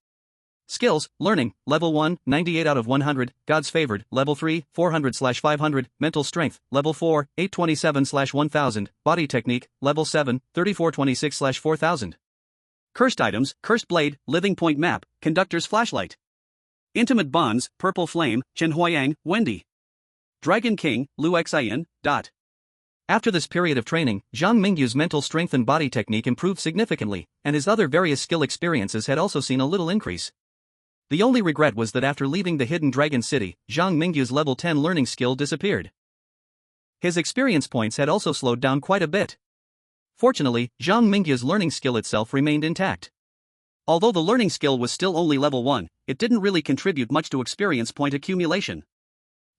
Speaker 1: Skills, learning, level 1, 98 out of 100, God's favored, level 3, 400/500, mental strength, level 4, 827/1000, body technique, level 7, 3426/4000. Cursed items, cursed blade, living point map, conductor's flashlight. Intimate bonds, purple flame, Chen Huayang, Wendy. Dragon King, Lu Xian. After this period of training, Zhang Mingyu's mental strength and body technique improved significantly, and his other various skill experiences had also seen a little increase. The only regret was that after leaving the hidden dragon city, Zhang Mingyu's level 10 learning skill disappeared. His experience points had also slowed down quite a bit. Fortunately, Zhang Mingyu's learning skill itself remained intact. Although the learning skill was still only level 1, it didn't really contribute much to experience point accumulation.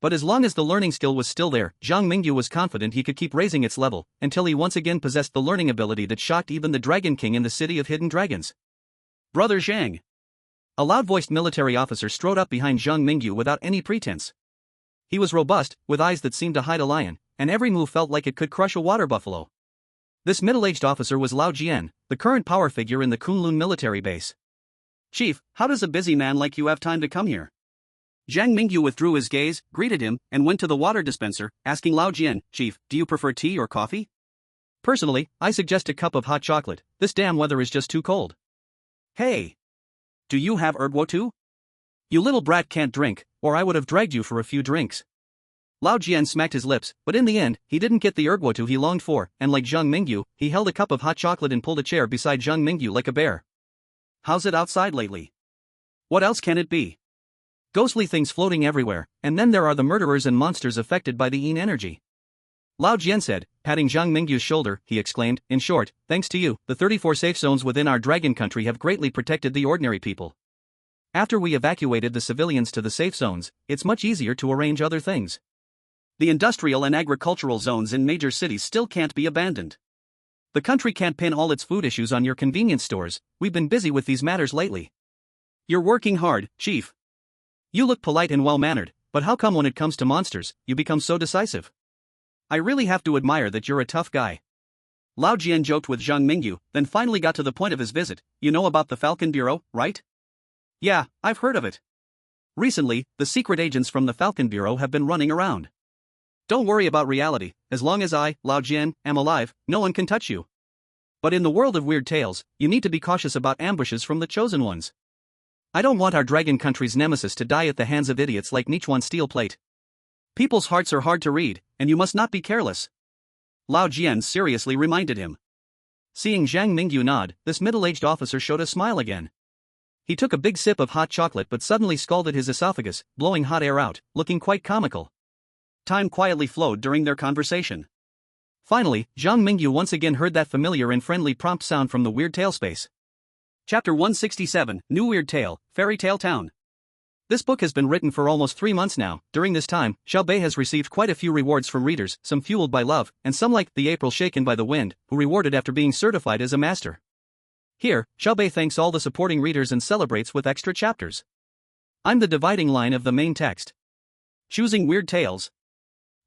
Speaker 1: But as long as the learning skill was still there, Zhang Mingyu was confident he could keep raising its level, until he once again possessed the learning ability that shocked even the Dragon King in the City of Hidden Dragons. Brother Zhang. A loud-voiced military officer strode up behind Zhang Mingyu without any pretense. He was robust, with eyes that seemed to hide a lion, and every move felt like it could crush a water buffalo. This middle-aged officer was Lao Jian, the current power figure in the Kunlun military base. Chief, how does a busy man like you have time to come here? Zhang Mingyu withdrew his gaze, greeted him, and went to the water dispenser, asking Lao Jian, Chief, do you prefer tea or coffee? Personally, I suggest a cup of hot chocolate, this damn weather is just too cold. Hey! Do you have erbo too? You little brat can't drink, or I would have dragged you for a few drinks. Lao Jian smacked his lips, but in the end, he didn't get the erbo he longed for, and like Zhang Mingyu, he held a cup of hot chocolate and pulled a chair beside Zhang Mingyu like a bear. How's it outside lately? What else can it be? Ghostly things floating everywhere, and then there are the murderers and monsters affected by the Yin energy. Lao Jian said, patting Zhang Mingyu's shoulder, he exclaimed, in short, thanks to you, the 34 safe zones within our dragon country have greatly protected the ordinary people. After we evacuated the civilians to the safe zones, it's much easier to arrange other things. The industrial and agricultural zones in major cities still can't be abandoned. The country can't pin all its food issues on your convenience stores, we've been busy with these matters lately. You're working hard, Chief. You look polite and well-mannered, but how come when it comes to monsters, you become so decisive? I really have to admire that you're a tough guy. Lao Jian joked with Zhang Mingyu, then finally got to the point of his visit. You know about the Falcon Bureau, right? Yeah, I've heard of it. Recently, the secret agents from the Falcon Bureau have been running around. Don't worry about reality, as long as I, Lao Jian, am alive, no one can touch you. But in the world of weird tales, you need to be cautious about ambushes from the chosen ones. I don't want our dragon country's nemesis to die at the hands of idiots like Nichuan Steel Plate. People's hearts are hard to read, and you must not be careless. Lao Jian seriously reminded him. Seeing Zhang Mingyu nod, this middle-aged officer showed a smile again. He took a big sip of hot chocolate but suddenly scalded his esophagus, blowing hot air out, looking quite comical. Time quietly flowed during their conversation. Finally, Zhang Mingyu once again heard that familiar and friendly prompt sound from the Weird Tale space. Chapter 167, New Weird Tale, Fairy Tale Town. This book has been written for almost 3 months now. During this time, Xiaobei has received quite a few rewards from readers, some fueled by love, and some like the April shaken by the wind, who rewarded after being certified as a master. Here, Xiaobei thanks all the supporting readers and celebrates with extra chapters. I'm the dividing line of the main text. Choosing Weird Tales.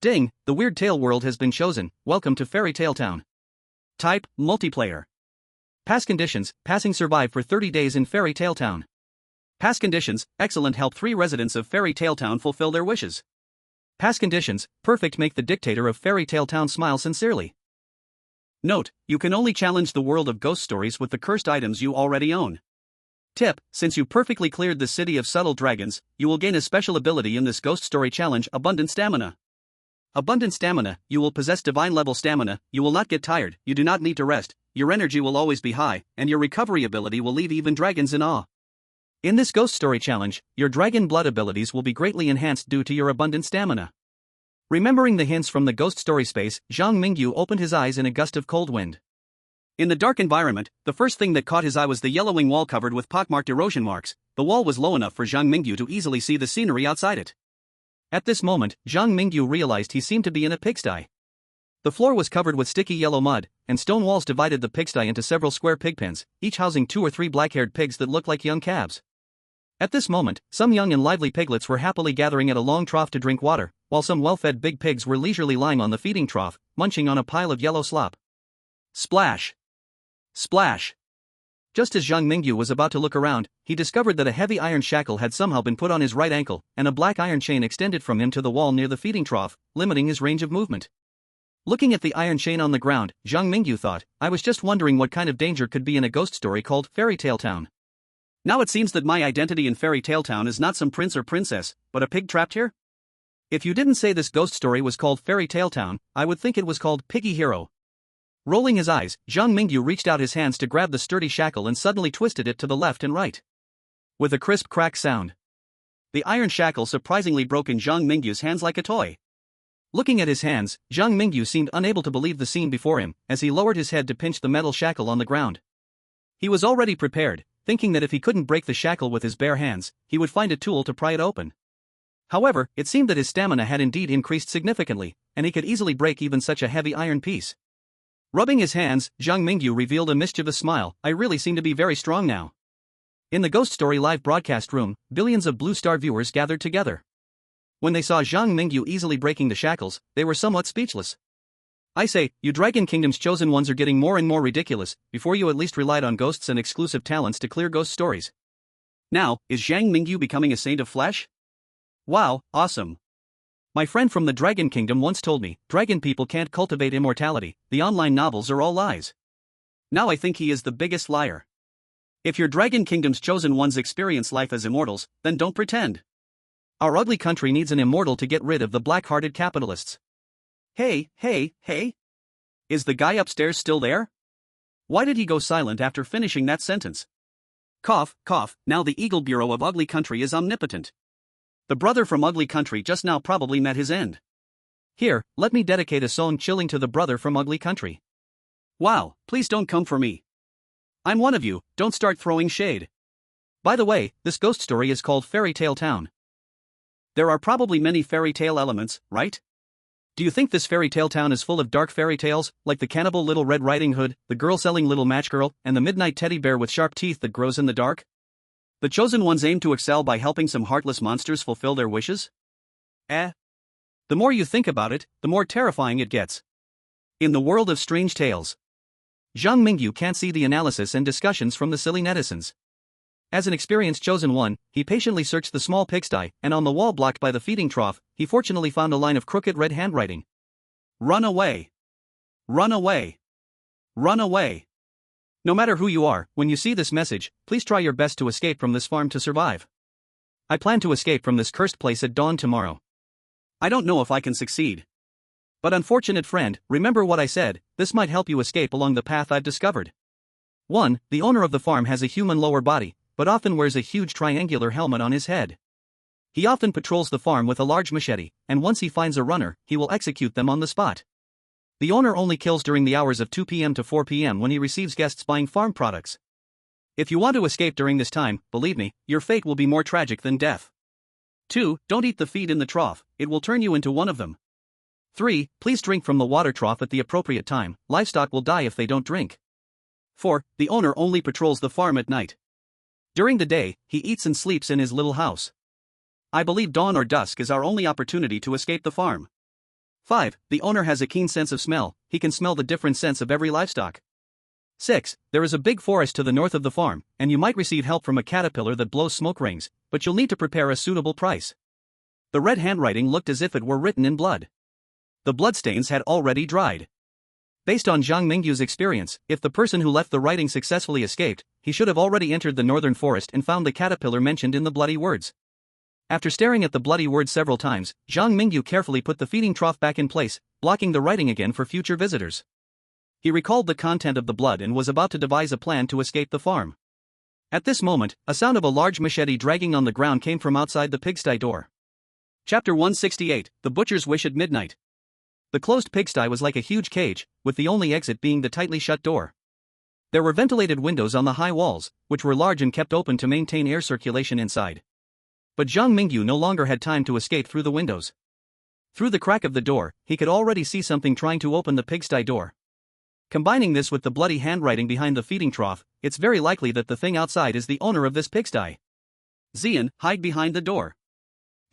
Speaker 1: Ding, the Weird Tale world has been chosen. Welcome to Fairy Tale Town. Type, multiplayer. Past conditions, passing survive for 30 days in Fairy Tale Town. Past conditions, excellent, help 3 residents of Fairy Tale Town fulfill their wishes. Past conditions, perfect, make the dictator of Fairy Tale Town smile sincerely. Note, you can only challenge the world of ghost stories with the cursed items you already own. Tip, since you perfectly cleared the city of subtle dragons, you will gain a special ability in this ghost story challenge, Abundant Stamina. Abundant Stamina, you will possess divine level stamina, you will not get tired, you do not need to rest, your energy will always be high, and your recovery ability will leave even dragons in awe.
Speaker 3: In this ghost story challenge, your dragon blood abilities will be greatly enhanced due to your abundant stamina. Remembering the hints from the ghost story space, Zhang Mingyu opened his eyes in a gust of cold wind. In the dark environment, the first thing that caught his eye was the yellowing wall covered with pockmarked erosion marks. The wall was low enough for Zhang Mingyu to easily see the scenery outside it. At this moment, Zhang Mingyu realized he seemed to be in a pigsty. The floor was covered with sticky yellow mud, and stone walls divided the pigsty into several square pig pens, each housing 2 or 3 black-haired pigs that looked like young calves. At this moment, some young and lively piglets were happily gathering at a long trough to drink water, while some well-fed big pigs were leisurely lying on the feeding trough, munching on a pile of yellow slop. Splash! Splash! Just as Zhang Mingyu was about to look around, he discovered that a heavy iron shackle had somehow been put on his right ankle, and a black iron chain extended from him to the wall near the feeding trough, limiting his range of movement. Looking at the iron chain on the ground, Zhang Mingyu thought, I was just wondering what kind of danger could be in a ghost story called Fairy Tale Town. Now it seems that my identity in Fairy Tale Town is not some prince or princess, but a pig trapped here? If you didn't say this ghost story was called Fairy Tale Town, I would think it was called Piggy Hero. Rolling his eyes, Zhang Mingyu reached out his hands to grab the sturdy shackle and suddenly twisted it to the left and right. With a crisp crack sound, the iron shackle surprisingly broke in Zhang Mingyu's hands like a toy. Looking at his hands, Zhang Mingyu seemed unable to believe the scene before him, as he lowered his head to pinch the metal shackle on the ground. He was already prepared, thinking that if he couldn't break the shackle with his bare hands, he would find a tool to pry it open. However, it seemed that his stamina had indeed increased significantly, and he could easily break even such a heavy iron piece. Rubbing his hands, Zhang Mingyu revealed a mischievous smile. I really seem to be very strong now. In the Ghost Story live broadcast room, billions of Blue Star viewers gathered together. When they saw Zhang Mingyu easily breaking the shackles, they were somewhat speechless. I say, you Dragon Kingdom's chosen ones are getting more and more ridiculous. Before you at least relied on ghosts and exclusive talents to clear ghost stories. Now, is Zhang Mingyu becoming a saint of flesh? Wow, awesome. My friend from the Dragon Kingdom once told me, dragon people can't cultivate immortality, the online novels are all lies. Now I think he is the biggest liar. If your Dragon Kingdom's chosen ones experience life as immortals, then don't pretend. Our ugly country needs an immortal to get rid of the black-hearted capitalists. Hey. Is the guy upstairs still there? Why did he go silent after finishing that sentence? Cough, now the Eagle Bureau of Ugly Country is omnipotent. The brother from Ugly Country just now probably met his end. Here, let me dedicate a song chilling to the brother from Ugly Country. Wow, please don't come for me. I'm one of you, don't start throwing shade. By the way, this ghost story is called Fairy Tale Town. There are probably many fairy tale elements, right? Do you think this fairy tale town is full of dark fairy tales, like the cannibal Little Red Riding Hood, the girl-selling Little Match Girl, and the midnight teddy bear with sharp teeth that grows in the dark? The chosen ones aim to excel by helping some heartless monsters fulfill their wishes? The more you think about it, the more terrifying it gets. In the world of strange tales, Zhang Mingyu can't see the analysis and discussions from the silly netizens. As an experienced chosen one, he patiently searched the small pigsty, and on the wall blocked by the feeding trough, he fortunately found a line of crooked red handwriting. Run away. Run away. Run away. No matter who you are, when you see this message, please try your best to escape from this farm to survive. I plan to escape from this cursed place at dawn tomorrow. I don't know if I can succeed. But unfortunate friend, remember what I said, this might help you escape along the path I've discovered. 1. The owner of the farm has a human lower body, but often wears a huge triangular helmet on his head. He often patrols the farm with a large machete, and once he finds a runner, he will execute them on the spot. The owner only kills during the hours of 2 p.m. to 4 p.m. when he receives guests buying farm products. If you want to escape during this time, believe me, your fate will be more tragic than death. 2. Don't eat the feed in the trough, it will turn you into one of them. 3. Please drink from the water trough at the appropriate time, livestock will die if they don't drink. 4. The owner only patrols the farm at night. During the day, he eats and sleeps in his little house. I believe dawn or dusk is our only opportunity to escape the farm. 5. The owner has a keen sense of smell, he can smell the different scents of every livestock. 6. There is a big forest to the north of the farm, and you might receive help from a caterpillar that blows smoke rings, but you'll need to prepare a suitable price. The red handwriting looked as if it were written in blood. The bloodstains had already dried. Based on Zhang Mingyu's experience, if the person who left the writing successfully escaped, he should have already entered the northern forest and found the caterpillar mentioned in the bloody words. After staring at the bloody words several times, Zhang Mingyu carefully put the feeding trough back in place, blocking the writing again for future visitors. He recalled the content of the blood and was about to devise a plan to escape the farm. At this moment, a sound of a large machete dragging on the ground came from outside the pigsty door. Chapter 168, The Butcher's Wish at Midnight. The closed pigsty was like a huge cage, with the only exit being the tightly shut door. There were ventilated windows on the high walls, which were large and kept open to maintain air circulation inside. But Zhang Mingyu no longer had time to escape through the windows. Through the crack of the door, he could already see something trying to open the pigsty door. Combining this with the bloody handwriting behind the feeding trough, it's very likely that the thing outside is the owner of this pigsty. Xian, hide behind the door.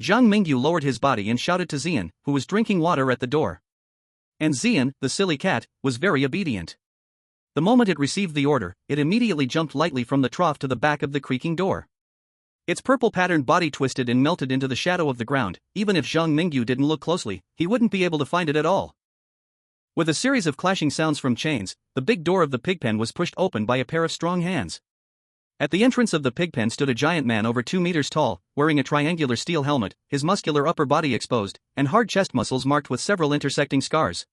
Speaker 3: Zhang Mingyu lowered his body and shouted to Xian, who was drinking water at the door. And Xian, the silly cat, was very obedient. The moment it received the order, it immediately jumped lightly from the trough to the back of the creaking door. Its purple-patterned body twisted and melted into the shadow of the ground. Even if Zhang Mingyu didn't look closely, he wouldn't be able to find it at all. With a series of clashing sounds from chains, the big door of the pigpen was pushed open by a pair of strong hands. At the entrance of the pigpen stood a giant man over 2 meters tall, wearing a triangular steel helmet, his muscular upper body exposed, and hard chest muscles marked with several intersecting scars.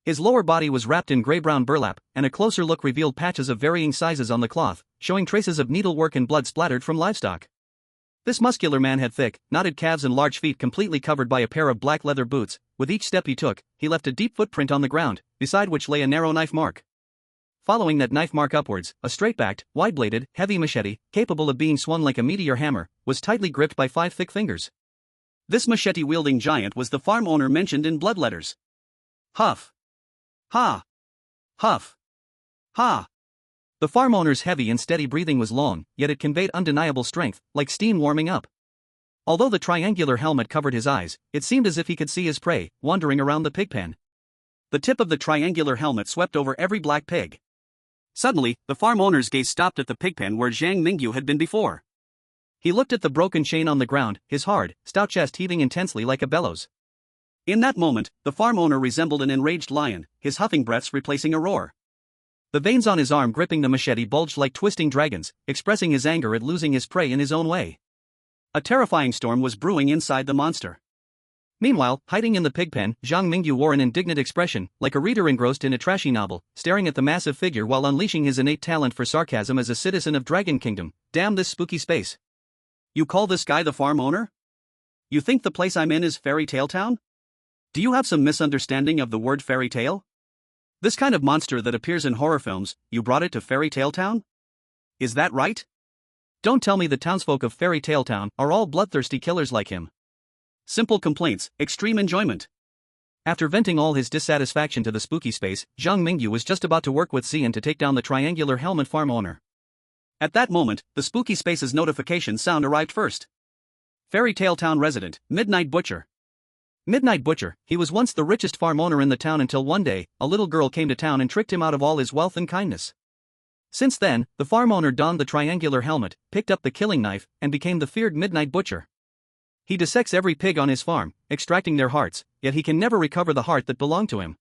Speaker 3: His lower body was wrapped in gray-brown burlap, and a closer look revealed patches of varying sizes on the cloth, showing traces of needlework and blood splattered from livestock. This muscular man had thick, knotted calves and large feet completely covered by a pair of black leather boots. With each step he took, he left a deep footprint on the ground, beside which lay a narrow knife mark. Following that knife mark upwards, a straight-backed, wide-bladed, heavy machete, capable of being swung like a meteor hammer, was tightly gripped by 5 thick fingers. This machete-wielding giant was the farm owner mentioned in blood letters. Huff. Ha. Huff. Ha. The farm owner's heavy and steady breathing was long, yet it conveyed undeniable strength, like steam warming up. Although the triangular helmet covered his eyes, it seemed as if he could see his prey, wandering around the pigpen. The tip of the triangular helmet swept over every black pig. Suddenly, the farm owner's gaze stopped at the pigpen where Zhang Mingyu had been before. He looked at the broken chain on the ground, his hard, stout chest heaving intensely like a bellows. In that moment, the farm owner resembled an enraged lion, his huffing breaths replacing a roar. The veins on his arm gripping the machete bulged like twisting dragons, expressing his anger at losing his prey in his own way. A terrifying storm was brewing inside the monster. Meanwhile, hiding in the pigpen, Zhang Mingyu wore an indignant expression, like a reader engrossed in a trashy novel, staring at the massive figure while unleashing his innate talent for sarcasm as a citizen of Dragon Kingdom. Damn this spooky space. You call this guy the farm owner? You think the place I'm in is Fairy Tale Town? Do you have some misunderstanding of the word fairy tale? This kind of monster that appears in horror films, you brought it to Fairy Tale Town? Is that right? Don't tell me the townsfolk of Fairy Tale Town are all bloodthirsty killers like him. Simple complaints, extreme enjoyment. After venting all his dissatisfaction to the spooky space, Zhang Mingyu was just about to work with Xian to take down the triangular helmet farm owner. At that moment, the spooky space's notification sound arrived first. Fairy Tale Town resident, Midnight Butcher. Midnight Butcher, he was once the richest farm owner in the town until one day, a little girl came to town and tricked him out of all his wealth and kindness. Since then, the farm owner donned the triangular helmet, picked up the killing knife, and became the feared Midnight Butcher. He dissects every pig on his farm, extracting their hearts, yet he can never recover the heart that belonged to him.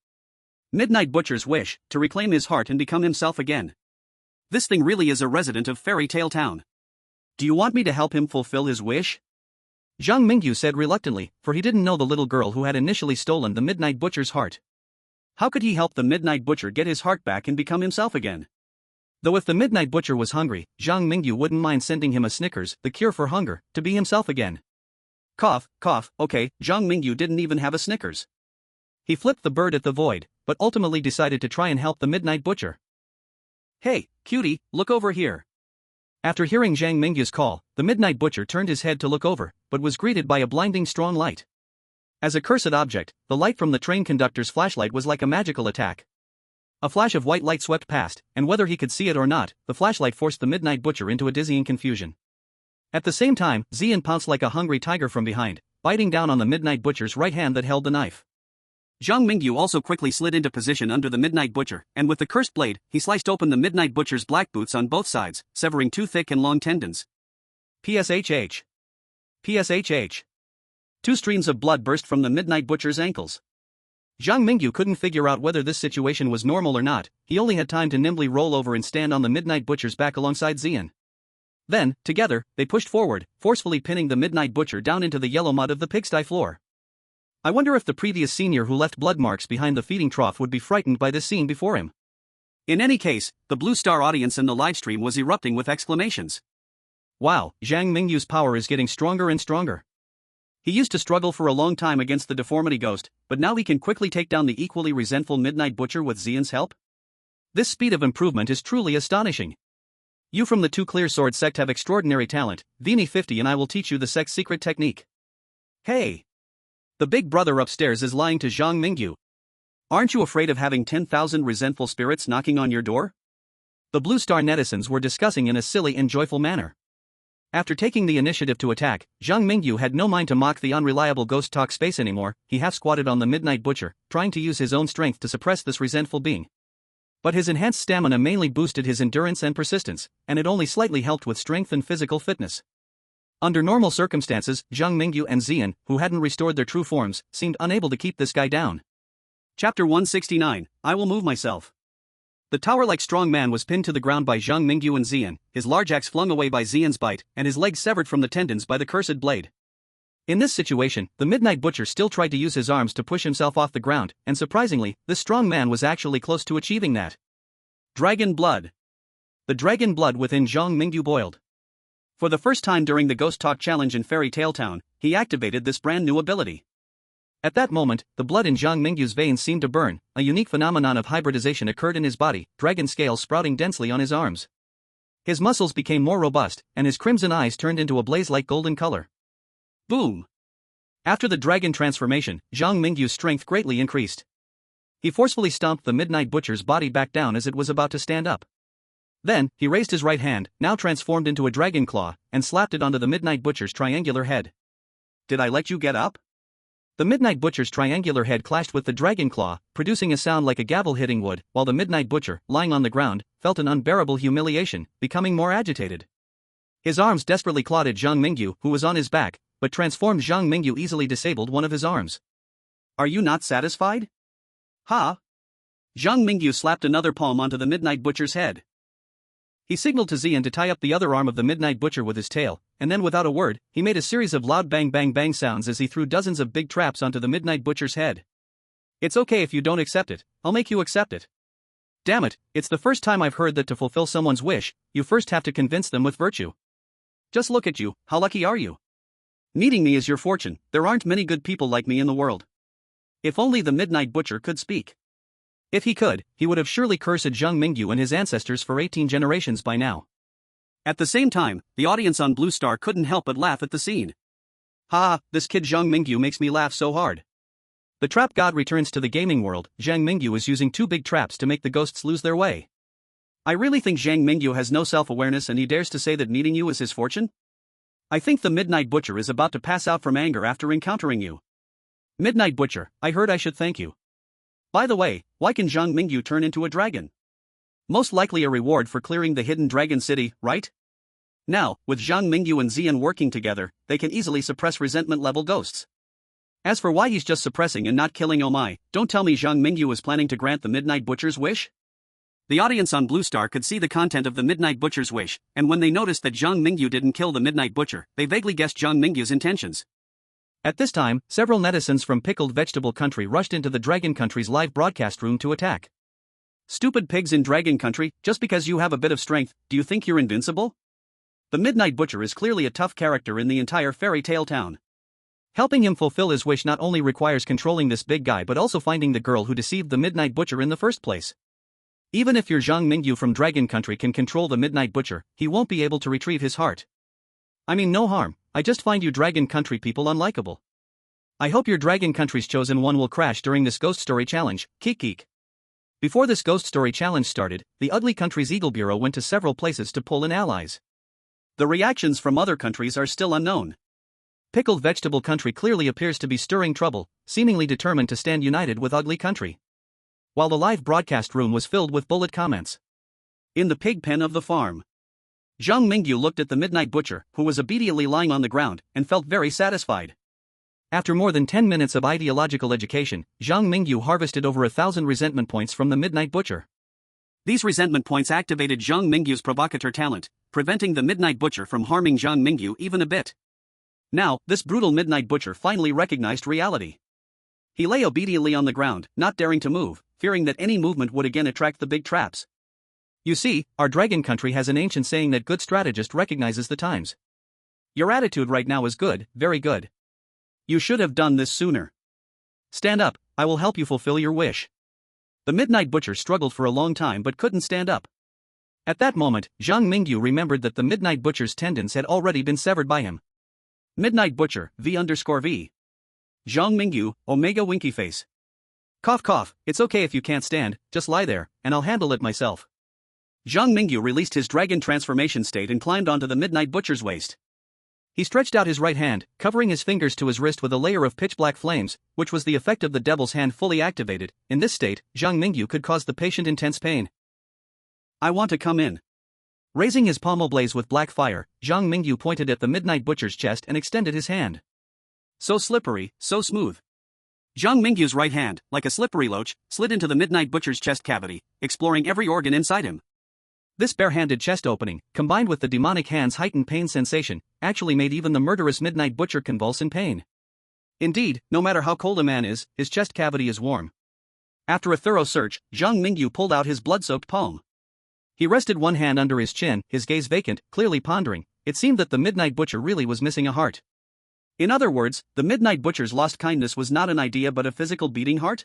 Speaker 3: Midnight Butcher's wish, to reclaim his heart and become himself again. This thing really is a resident of Fairy Tale Town. Do you want me to help him fulfill his wish? Zhang Mingyu said reluctantly, for he didn't know the little girl who had initially stolen the Midnight Butcher's heart. How could he help the Midnight Butcher get his heart back and become himself again? Though if the Midnight Butcher was hungry, Zhang Mingyu wouldn't mind sending him a Snickers, the cure for hunger, to be himself again. Cough, cough, okay, Zhang Mingyu didn't even have a Snickers. He flipped the bird at the void, but ultimately decided to try and help the Midnight Butcher. Hey, cutie, look over here. After hearing Zhang Mingyu's call, the Midnight Butcher turned his head to look over, but was greeted by a blinding strong light. As a cursed object, the light from the train conductor's flashlight was like a magical attack. A flash of white light swept past, and whether he could see it or not, the flashlight forced the Midnight Butcher into a dizzying confusion. At the same time, Xian pounced like a hungry tiger from behind, biting down on the Midnight Butcher's right hand that held the knife. Zhang Mingyu also quickly slid into position under the Midnight Butcher, and with the cursed blade, he sliced open the Midnight Butcher's black boots on both sides, severing 2 thick and long tendons. PSHH. PSHH. 2 streams of blood burst from the Midnight Butcher's ankles. Zhang Mingyu couldn't figure out whether this situation was normal or not. He only had time to nimbly roll over and stand on the Midnight Butcher's back alongside Xian. Then, together, they pushed forward, forcefully pinning the Midnight Butcher down into the yellow mud of the pigsty floor. I wonder if the previous senior who left blood marks behind the feeding trough would be frightened by this scene before him. In any case, the Blue Star audience in the livestream was erupting with exclamations. Wow, Zhang Mingyu's power is getting stronger and stronger. He used to struggle for a long time against the deformity ghost, but now he can quickly take down the equally resentful Midnight Butcher with Xian's help? This speed of improvement is truly astonishing. You from the Two Clear Sword sect have extraordinary talent. Vini 50 and I will teach you the sect's secret technique. Hey! The big brother upstairs is lying to Zhang Mingyu. Aren't you afraid of having 10,000 resentful spirits knocking on your door? The Blue Star netizens were discussing in a silly and joyful manner. After taking the initiative to attack, Zhang Mingyu had no mind to mock the unreliable ghost talk space anymore. He half-squatted on the Midnight Butcher, trying to use his own strength to suppress this resentful being. But his enhanced stamina mainly boosted his endurance and persistence, and it only slightly helped with strength and physical fitness. Under normal circumstances, Zhang Mingyu and Xian, who hadn't restored their true forms, seemed unable to keep this guy down. Chapter 169, I will move myself. The tower-like strong man was pinned to the ground by Zhang Mingyu and Xian, his large axe flung away by Xian's bite, and his legs severed from the tendons by the cursed blade. In this situation, the Midnight Butcher still tried to use his arms to push himself off the ground, and surprisingly, this strong man was actually close to achieving that. Dragon Blood. The dragon blood within Zhang Mingyu boiled. For the first time during the Ghost Talk Challenge in Fairy Tale Town, he activated this brand new ability. At that moment, the blood in Zhang Mingyu's veins seemed to burn. A unique phenomenon of hybridization occurred in his body, dragon scales sprouting densely on his arms. His muscles became more robust, and his crimson eyes turned into a blaze-like golden color. Boom! After the dragon transformation, Zhang Mingyu's strength greatly increased. He forcefully stomped the Midnight Butcher's body back down as it was about to stand up. Then, he raised his right hand, now transformed into a dragon claw, and slapped it onto the Midnight Butcher's triangular head. Did I let you get up? The Midnight Butcher's triangular head clashed with the dragon claw, producing a sound like a gavel hitting wood, while the Midnight Butcher, lying on the ground, felt an unbearable humiliation, becoming more agitated. His arms desperately clawed at Zhang Mingyu, who was on his back, but transformed Zhang Mingyu easily disabled one of his arms. Are you not satisfied? Ha! Zhang Mingyu slapped another palm onto the Midnight Butcher's head. He signaled to Xian to tie up the other arm of the Midnight Butcher with his tail, and then without a word, he made a series of loud bang bang bang sounds as he threw dozens of big traps onto the Midnight Butcher's head. It's okay if you don't accept it, I'll make you accept it. Damn it, it's the first time I've heard that to fulfill someone's wish, you first have to convince them with virtue. Just look at you, how lucky are you? Meeting me is your fortune, there aren't many good people like me in the world. If only the Midnight Butcher could speak. If he could, he would have surely cursed Zhang Mingyu and his ancestors for 18 generations by now. At the same time, the audience on Blue Star couldn't help but laugh at the scene. Ha, this kid Zhang Mingyu makes me laugh so hard. The trap god returns to the gaming world. Zhang Mingyu is using 2 big traps to make the ghosts lose their way. I really think Zhang Mingyu has no self-awareness and he dares to say that meeting you is his fortune? I think the Midnight Butcher is about to pass out from anger after encountering you. Midnight Butcher, I heard I should thank you. By the way, why can Zhang Mingyu turn into a dragon? Most likely a reward for clearing the hidden dragon city, right? Now, with Zhang Mingyu and Xian working together, they can easily suppress resentment-level ghosts. As for why he's just suppressing and not killing, oh my, don't tell me Zhang Mingyu is planning to grant the Midnight Butcher's wish? The audience on Blue Star could see the content of the Midnight Butcher's wish, and when they noticed that Zhang Mingyu didn't kill the Midnight Butcher, they vaguely guessed Zhang Mingyu's intentions. At this time, several netizens from Pickled Vegetable Country rushed into the Dragon Country's live broadcast room to attack. Stupid pigs in Dragon Country, just because you have a bit of strength, do you think you're invincible? The Midnight Butcher is clearly a tough character in the entire Fairy Tale Town. Helping him fulfill his wish not only requires controlling this big guy but also finding the girl who deceived the Midnight Butcher in the first place. Even if your Zhang Mingyu from Dragon Country can control the Midnight Butcher, he won't be able to retrieve his heart. I mean no harm, I just find you Dragon Country people unlikable. I hope your Dragon Country's chosen one will crash during this Ghost Story Challenge, keek keek. Before this Ghost Story Challenge started, the Ugly Country's Eagle Bureau went to several places to pull in allies. The reactions from other countries are still unknown. Pickled Vegetable Country clearly appears to be stirring trouble, seemingly determined to stand united with Ugly Country. While the live broadcast room was filled with bullet comments. In the pig pen of the farm. Zhang Mingyu looked at the Midnight Butcher, who was obediently lying on the ground, and felt very satisfied. After more than 10 minutes of ideological education, Zhang Mingyu harvested over 1,000 resentment points from the Midnight Butcher. These resentment points activated Zhang Mingyu's provocateur talent, preventing the Midnight Butcher from harming Zhang Mingyu even a bit. Now, this brutal Midnight Butcher finally recognized reality. He lay obediently on the ground, not daring to move, fearing that any movement would again attract the big traps, You see, our dragon country has an ancient saying that good strategist recognizes the times. Your attitude right now is good, very good. You should have done this sooner. Stand up, I will help you fulfill your wish. The Midnight Butcher struggled for a long time but couldn't stand up. At that moment, Zhang Mingyu remembered that the Midnight Butcher's tendons had already been severed by him. Midnight Butcher, V_V. Zhang Mingyu, Omega Winky Face. Cough cough, it's okay if you can't stand, just lie there, and I'll handle it myself. Zhang Mingyu released his dragon transformation state and climbed onto the Midnight Butcher's waist. He stretched out his right hand, covering his fingers to his wrist with a layer of pitch-black flames, which was the effect of the devil's hand fully activated. In this state, Zhang Mingyu could cause the patient intense pain. I want to come in. Raising his palm ablaze with black fire, Zhang Mingyu pointed at the Midnight Butcher's chest and extended his hand. So slippery, so smooth. Zhang Mingyu's right hand, like a slippery loach, slid into the Midnight Butcher's chest cavity, exploring every organ inside him. This bare-handed chest opening, combined with the demonic hand's heightened pain sensation, actually made even the murderous Midnight Butcher convulse in pain. Indeed, no matter how cold a man is, his chest cavity is warm. After a thorough search, Zhang Mingyu pulled out his blood-soaked palm. He rested one hand under his chin, his gaze vacant, clearly pondering. It seemed that the Midnight Butcher really was missing a heart. In other words, the Midnight Butcher's lost kindness was not an idea but a physical beating heart?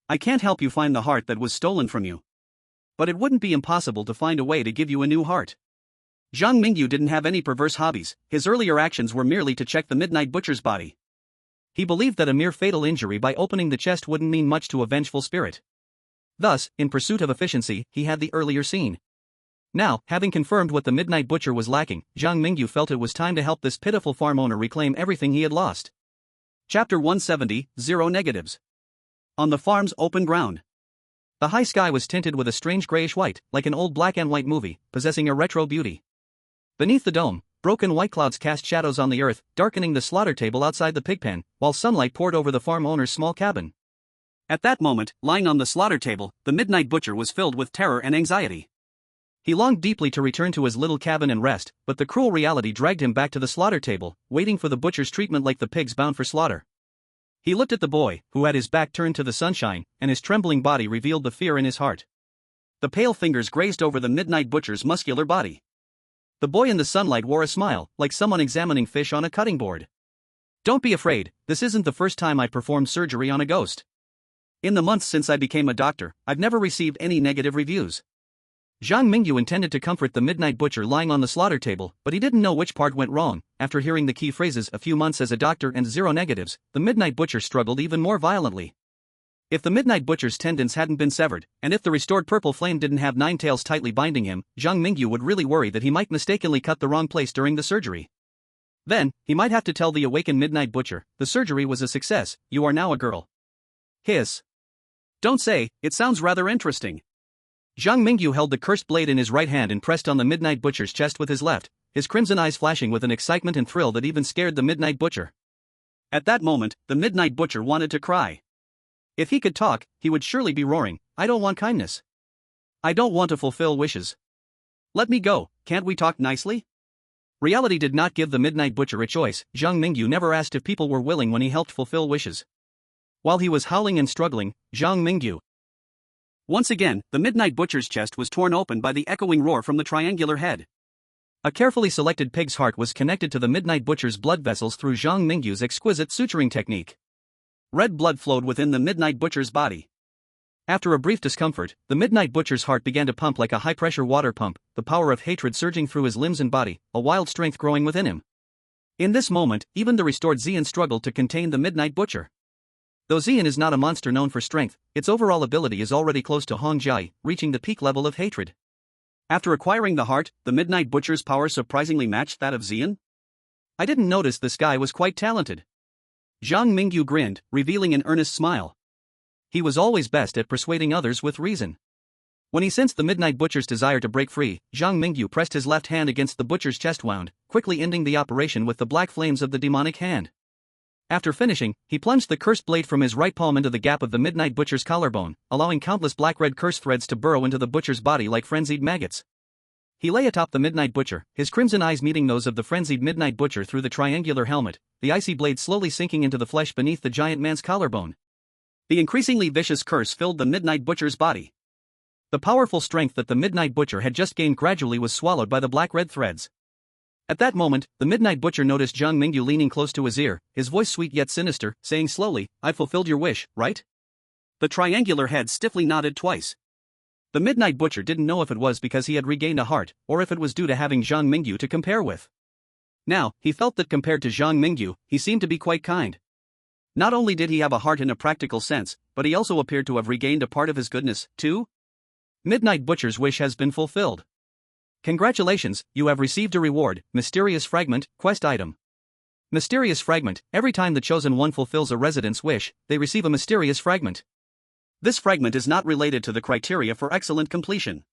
Speaker 3: I can't help you find the heart that was stolen from you. But it wouldn't be impossible to find a way to give you a new heart. Zhang Mingyu didn't have any perverse hobbies, his earlier actions were merely to check the Midnight Butcher's body. He believed that a mere fatal injury by opening the chest wouldn't mean much to a vengeful spirit. Thus, in pursuit of efficiency, he had the earlier scene. Now, having confirmed what the Midnight Butcher was lacking, Zhang Mingyu felt it was time to help this pitiful farm owner reclaim everything he had lost. Chapter 170, Zero Negatives. On the farm's open ground. The high sky was tinted with a strange grayish-white, like an old black-and-white movie, possessing a retro beauty. Beneath the dome, broken white clouds cast shadows on the earth, darkening the slaughter table outside the pig pen, while sunlight poured over the farm owner's small cabin. At that moment, lying on the slaughter table, the Midnight Butcher was filled with terror and anxiety. He longed deeply to return to his little cabin and rest, but the cruel reality dragged him back to the slaughter table, waiting for the butcher's treatment like the pigs bound for slaughter. He looked at the boy, who had his back turned to the sunshine, and his trembling body revealed the fear in his heart. The pale fingers grazed over the Midnight Butcher's muscular body. The boy in the sunlight wore a smile, like someone examining fish on a cutting board. Don't be afraid, this isn't the first time I performed surgery on a ghost. In the months since I became a doctor, I've never received any negative reviews. Zhang Mingyu intended to comfort the Midnight Butcher lying on the slaughter table, but he didn't know which part went wrong. After hearing the key phrases "a few months as a doctor" and "zero negatives," the Midnight Butcher struggled even more violently. If the Midnight Butcher's tendons hadn't been severed, and if the restored purple flame didn't have 9 tails tightly binding him, Zhang Mingyu would really worry that he might mistakenly cut the wrong place during the surgery. Then, he might have to tell the awakened Midnight Butcher, "The surgery was a success, you are now a girl." Hiss. Don't say, it sounds rather interesting. Zhang Mingyu held the cursed blade in his right hand and pressed on the Midnight Butcher's chest with his left, his crimson eyes flashing with an excitement and thrill that even scared the Midnight Butcher. At that moment, the Midnight Butcher wanted to cry. If he could talk, he would surely be roaring, "I don't want kindness. I don't want to fulfill wishes. Let me go, can't we talk nicely?" Reality did not give the Midnight Butcher a choice. Zhang Mingyu never asked if people were willing when he helped fulfill wishes. While he was howling and struggling, Zhang Mingyu. Once again, the Midnight Butcher's chest was torn open by the echoing roar from the triangular head. A carefully selected pig's heart was connected to the Midnight Butcher's blood vessels through Zhang Mingyu's exquisite suturing technique. Red blood flowed within the Midnight Butcher's body. After a brief discomfort, the Midnight Butcher's heart began to pump like a high-pressure water pump, the power of hatred surging through his limbs and body, a wild strength growing within him. In this moment, even the restored Xian struggled to contain the Midnight Butcher. Though Xian is not a monster known for strength, its overall ability is already close to Hong Jai, reaching the peak level of hatred. After acquiring the heart, the Midnight Butcher's power surprisingly matched that of Xian? I didn't notice this guy was quite talented. Zhang Mingyu grinned, revealing an earnest smile. He was always best at persuading others with reason. When he sensed the Midnight Butcher's desire to break free, Zhang Mingyu pressed his left hand against the butcher's chest wound, quickly ending the operation with the black flames of the demonic hand. After finishing, he plunged the cursed blade from his right palm into the gap of the Midnight Butcher's collarbone, allowing countless black-red curse threads to burrow into the butcher's body like frenzied maggots. He lay atop the Midnight Butcher, his crimson eyes meeting those of the frenzied Midnight Butcher through the triangular helmet, the icy blade slowly sinking into the flesh beneath the giant man's collarbone. The increasingly vicious curse filled the Midnight Butcher's body. The powerful strength that the Midnight Butcher had just gained gradually was swallowed by the black-red threads. At that moment, the Midnight Butcher noticed Zhang Mingyu leaning close to his ear, his voice sweet yet sinister, saying slowly, "I've fulfilled your wish, right?" The triangular head stiffly nodded twice. The Midnight Butcher didn't know if it was because he had regained a heart, or if it was due to having Zhang Mingyu to compare with. Now, he felt that compared to Zhang Mingyu, he seemed to be quite kind. Not only did he have a heart in a practical sense, but he also appeared to have regained a part of his goodness, too. Midnight Butcher's wish has been fulfilled. Congratulations, you have received a reward, Mysterious Fragment, quest item. Mysterious Fragment, every time the Chosen One fulfills a resident's wish, they receive a mysterious fragment. This fragment is not related to the criteria for excellent completion.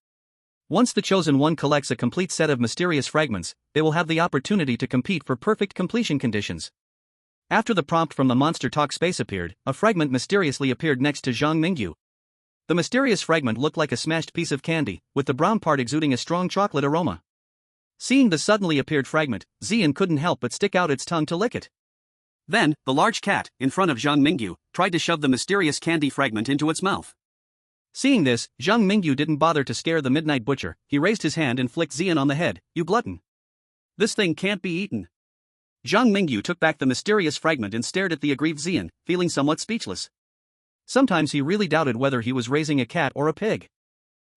Speaker 3: Once the Chosen One collects a complete set of mysterious fragments, they will have the opportunity to compete for perfect completion conditions. After the prompt from the monster talk space appeared, a fragment mysteriously appeared next to Zhang Mingyu. The mysterious fragment looked like a smashed piece of candy, with the brown part exuding a strong chocolate aroma. Seeing the suddenly appeared fragment, Xian couldn't help but stick out its tongue to lick it. Then, the large cat, in front of Zhang Mingyu, tried to shove the mysterious candy fragment into its mouth. Seeing this, Zhang Mingyu didn't bother to scare the Midnight Butcher. He raised his hand and flicked Xian on the head. "You glutton. This thing can't be eaten." Zhang Mingyu took back the mysterious fragment and stared at the aggrieved Xian, feeling somewhat speechless. Sometimes he really doubted whether he was raising a cat or a pig.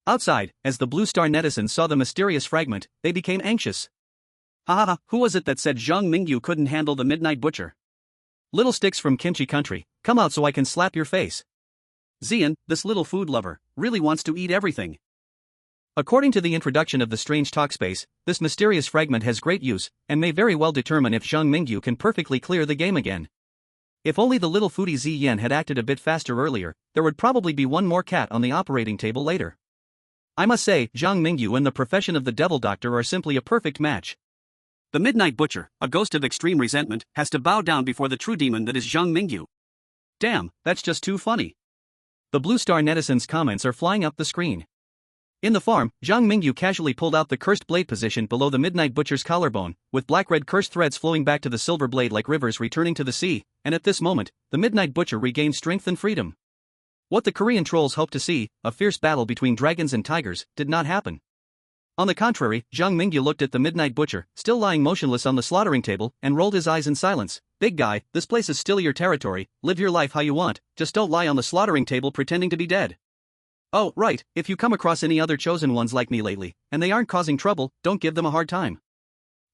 Speaker 3: Outside, as the Blue Star netizens saw the mysterious fragment, they became anxious. "Ha, who was it that said Zhang Mingyu couldn't handle the Midnight Butcher? Little sticks from Kimchi Country, come out so I can slap your face. Xian, this little food lover, really wants to eat everything." According to the introduction of the strange talk space, this mysterious fragment has great use, and may very well determine if Zhang Mingyu can perfectly clear the game again. If only the little foodie Ziyan had acted a bit faster earlier, there would probably be one more cat on the operating table later. I must say, Zhang Mingyu and the profession of the Devil Doctor are simply a perfect match. The Midnight Butcher, a ghost of extreme resentment, has to bow down before the true demon that is Zhang Mingyu. Damn, that's just too funny. The Blue Star netizens' comments are flying up the screen. In the farm, Zhang Mingyu casually pulled out the cursed blade position below the Midnight Butcher's collarbone, with black-red cursed threads flowing back to the silver blade like rivers returning to the sea, and at this moment, the Midnight Butcher regained strength and freedom. What the Korean trolls hoped to see, a fierce battle between dragons and tigers, did not happen. On the contrary, Zhang Mingyu looked at the Midnight Butcher, still lying motionless on the slaughtering table, and rolled his eyes in silence. "Big guy, this place is still your territory, live your life how you want, just don't lie on the slaughtering table pretending to be dead. Oh, right, if you come across any other Chosen Ones like me lately, and they aren't causing trouble, don't give them a hard time.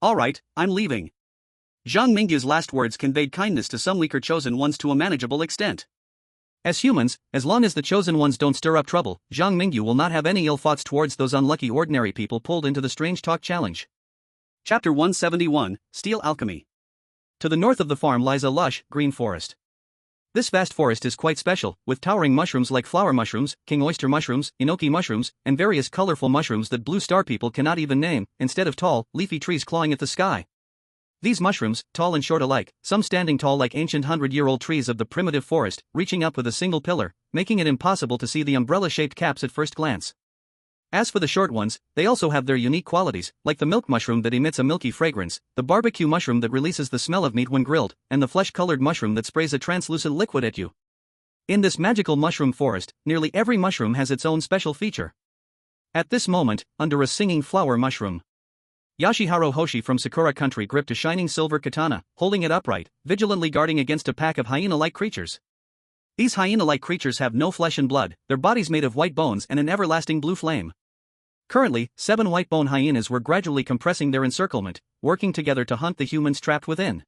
Speaker 3: Alright, I'm leaving." Zhang Mingyu's last words conveyed kindness to some weaker Chosen Ones to a manageable extent. As humans, as long as the Chosen Ones don't stir up trouble, Zhang Mingyu will not have any ill thoughts towards those unlucky ordinary people pulled into the Strange Talk Challenge. Chapter 171, Steel Alchemy. To the north of the farm lies a lush, green forest. This vast forest is quite special, with towering mushrooms like flower mushrooms, king oyster mushrooms, enoki mushrooms, and various colorful mushrooms that Blue Star people cannot even name, instead of tall, leafy trees clawing at the sky. These mushrooms, tall and short alike, some standing tall like ancient 100-year-old trees of the primitive forest, reaching up with a single pillar, making it impossible to see the umbrella-shaped caps at first glance. As for the short ones, they also have their unique qualities, like the milk mushroom that emits a milky fragrance, the barbecue mushroom that releases the smell of meat when grilled, and the flesh-colored mushroom that sprays a translucent liquid at you. In this magical mushroom forest, nearly every mushroom has its own special feature. At this moment, under a singing flower mushroom, Yashiharu Hoshi from Sakura Country gripped a shining silver katana, holding it upright, vigilantly guarding against a pack of hyena-like creatures. These hyena-like creatures have no flesh and blood, their bodies made of white bones and an everlasting blue flame. Currently, 7 white bone hyenas were gradually compressing their encirclement, working together to hunt the humans trapped within.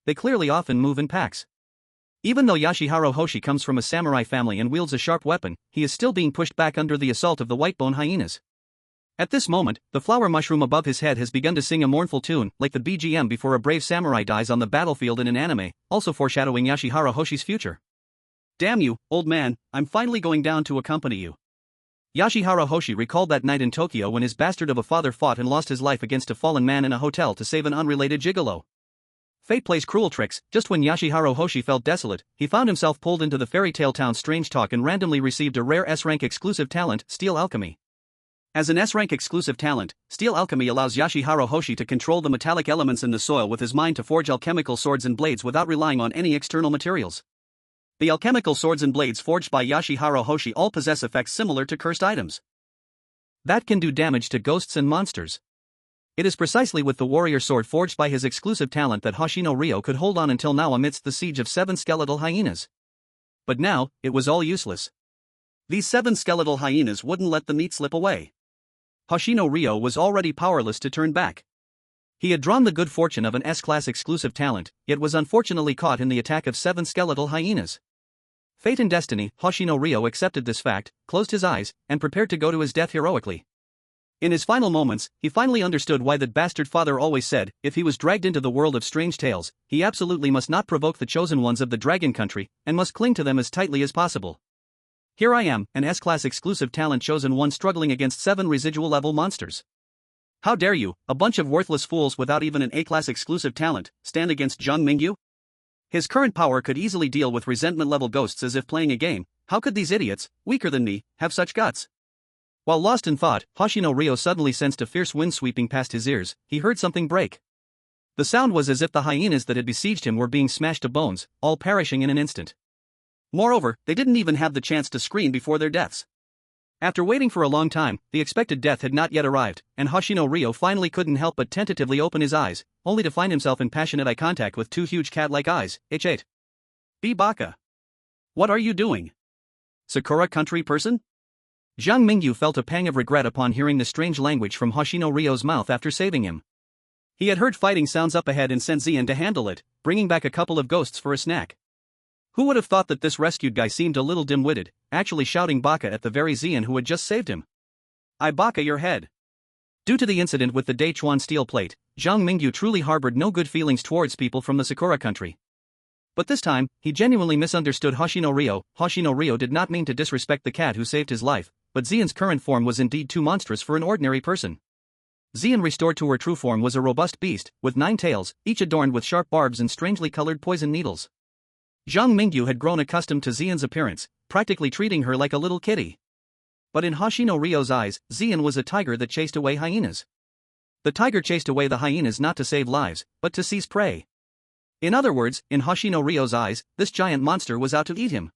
Speaker 3: They clearly often move in packs. Even though Yashiharu Hoshi comes from a samurai family and wields a sharp weapon, he is still being pushed back under the assault of the white bone hyenas. At this moment, the flower mushroom above his head has begun to sing a mournful tune, like the BGM before a brave samurai dies on the battlefield in an anime, also foreshadowing Yashiharu Hoshi's future. Damn you, old man, I'm finally going down to accompany you. Yashiharu Hoshi recalled that night in Tokyo when his bastard of a father fought and lost his life against a fallen man in a hotel to save an unrelated gigolo. Fate plays cruel tricks. Just when Yashiharu Hoshi felt desolate, he found himself pulled into the fairy tale town Strange Talk and randomly received a rare S-rank exclusive talent, Steel Alchemy. As an S-rank exclusive talent, Steel Alchemy allows Yashiharu Hoshi to control the metallic elements in the soil with his mind to forge alchemical swords and blades without relying on any external materials. The alchemical swords and blades forged by Yashihiro Hoshi all possess effects similar to cursed items that can do damage to ghosts and monsters. It is precisely with the warrior sword forged by his exclusive talent that Hoshino Ryo could hold on until now amidst the siege of 7 skeletal hyenas. But now, it was all useless. These 7 skeletal hyenas wouldn't let the meat slip away. Hoshino Ryo was already powerless to turn back. He had drawn the good fortune of an S-class exclusive talent, yet was unfortunately caught in the attack of 7 skeletal hyenas. Fate and destiny, Hoshino Ryo accepted this fact, closed his eyes, and prepared to go to his death heroically. In his final moments, he finally understood why that bastard father always said, if he was dragged into the world of strange tales, he absolutely must not provoke the chosen ones of the dragon country, and must cling to them as tightly as possible. Here I am, an S-class exclusive talent chosen one struggling against 7 residual level monsters. How dare you, a bunch of worthless fools without even an A-class exclusive talent, stand against Zhang Mingyu? His current power could easily deal with resentment-level ghosts as if playing a game. How could these idiots, weaker than me, have such guts? While lost in thought, Hoshino Ryo suddenly sensed a fierce wind sweeping past his ears. He heard something break. The sound was as if the hyenas that had besieged him were being smashed to bones, all perishing in an instant. Moreover, they didn't even have the chance to scream before their deaths. After waiting for a long time, the expected death had not yet arrived, and Hoshino Ryo finally couldn't help but tentatively open his eyes, only to find himself in passionate eye contact with 2 huge cat-like eyes. H8. Be Baka. What are you doing? Sakura country person? Zhang Mingyu felt a pang of regret upon hearing the strange language from Hoshino Ryo's mouth after saving him. He had heard fighting sounds up ahead and sent Xian to handle it, bringing back a couple of ghosts for a snack. Who would have thought that this rescued guy seemed a little dim-witted, actually shouting Baka at the very Xian who had just saved him? I Baka your head. Due to the incident with the Daichuan steel plate, Zhang Mingyu truly harbored no good feelings towards people from the Sakura country. But this time, he genuinely misunderstood Hoshino Ryo. Hoshino Ryo did not mean to disrespect the cat who saved his life, but Xian's current form was indeed too monstrous for an ordinary person. Xian restored to her true form was a robust beast, with 9 tails, each adorned with sharp barbs and strangely colored poison needles. Zhang Mingyu had grown accustomed to Xian's appearance, practically treating her like a little kitty. But in Hoshino Ryo's eyes, Xian was a tiger that chased away hyenas. The tiger chased away the hyenas not to save lives, but to seize prey. In other words, in Hoshino Ryo's eyes, this giant monster was out to eat him.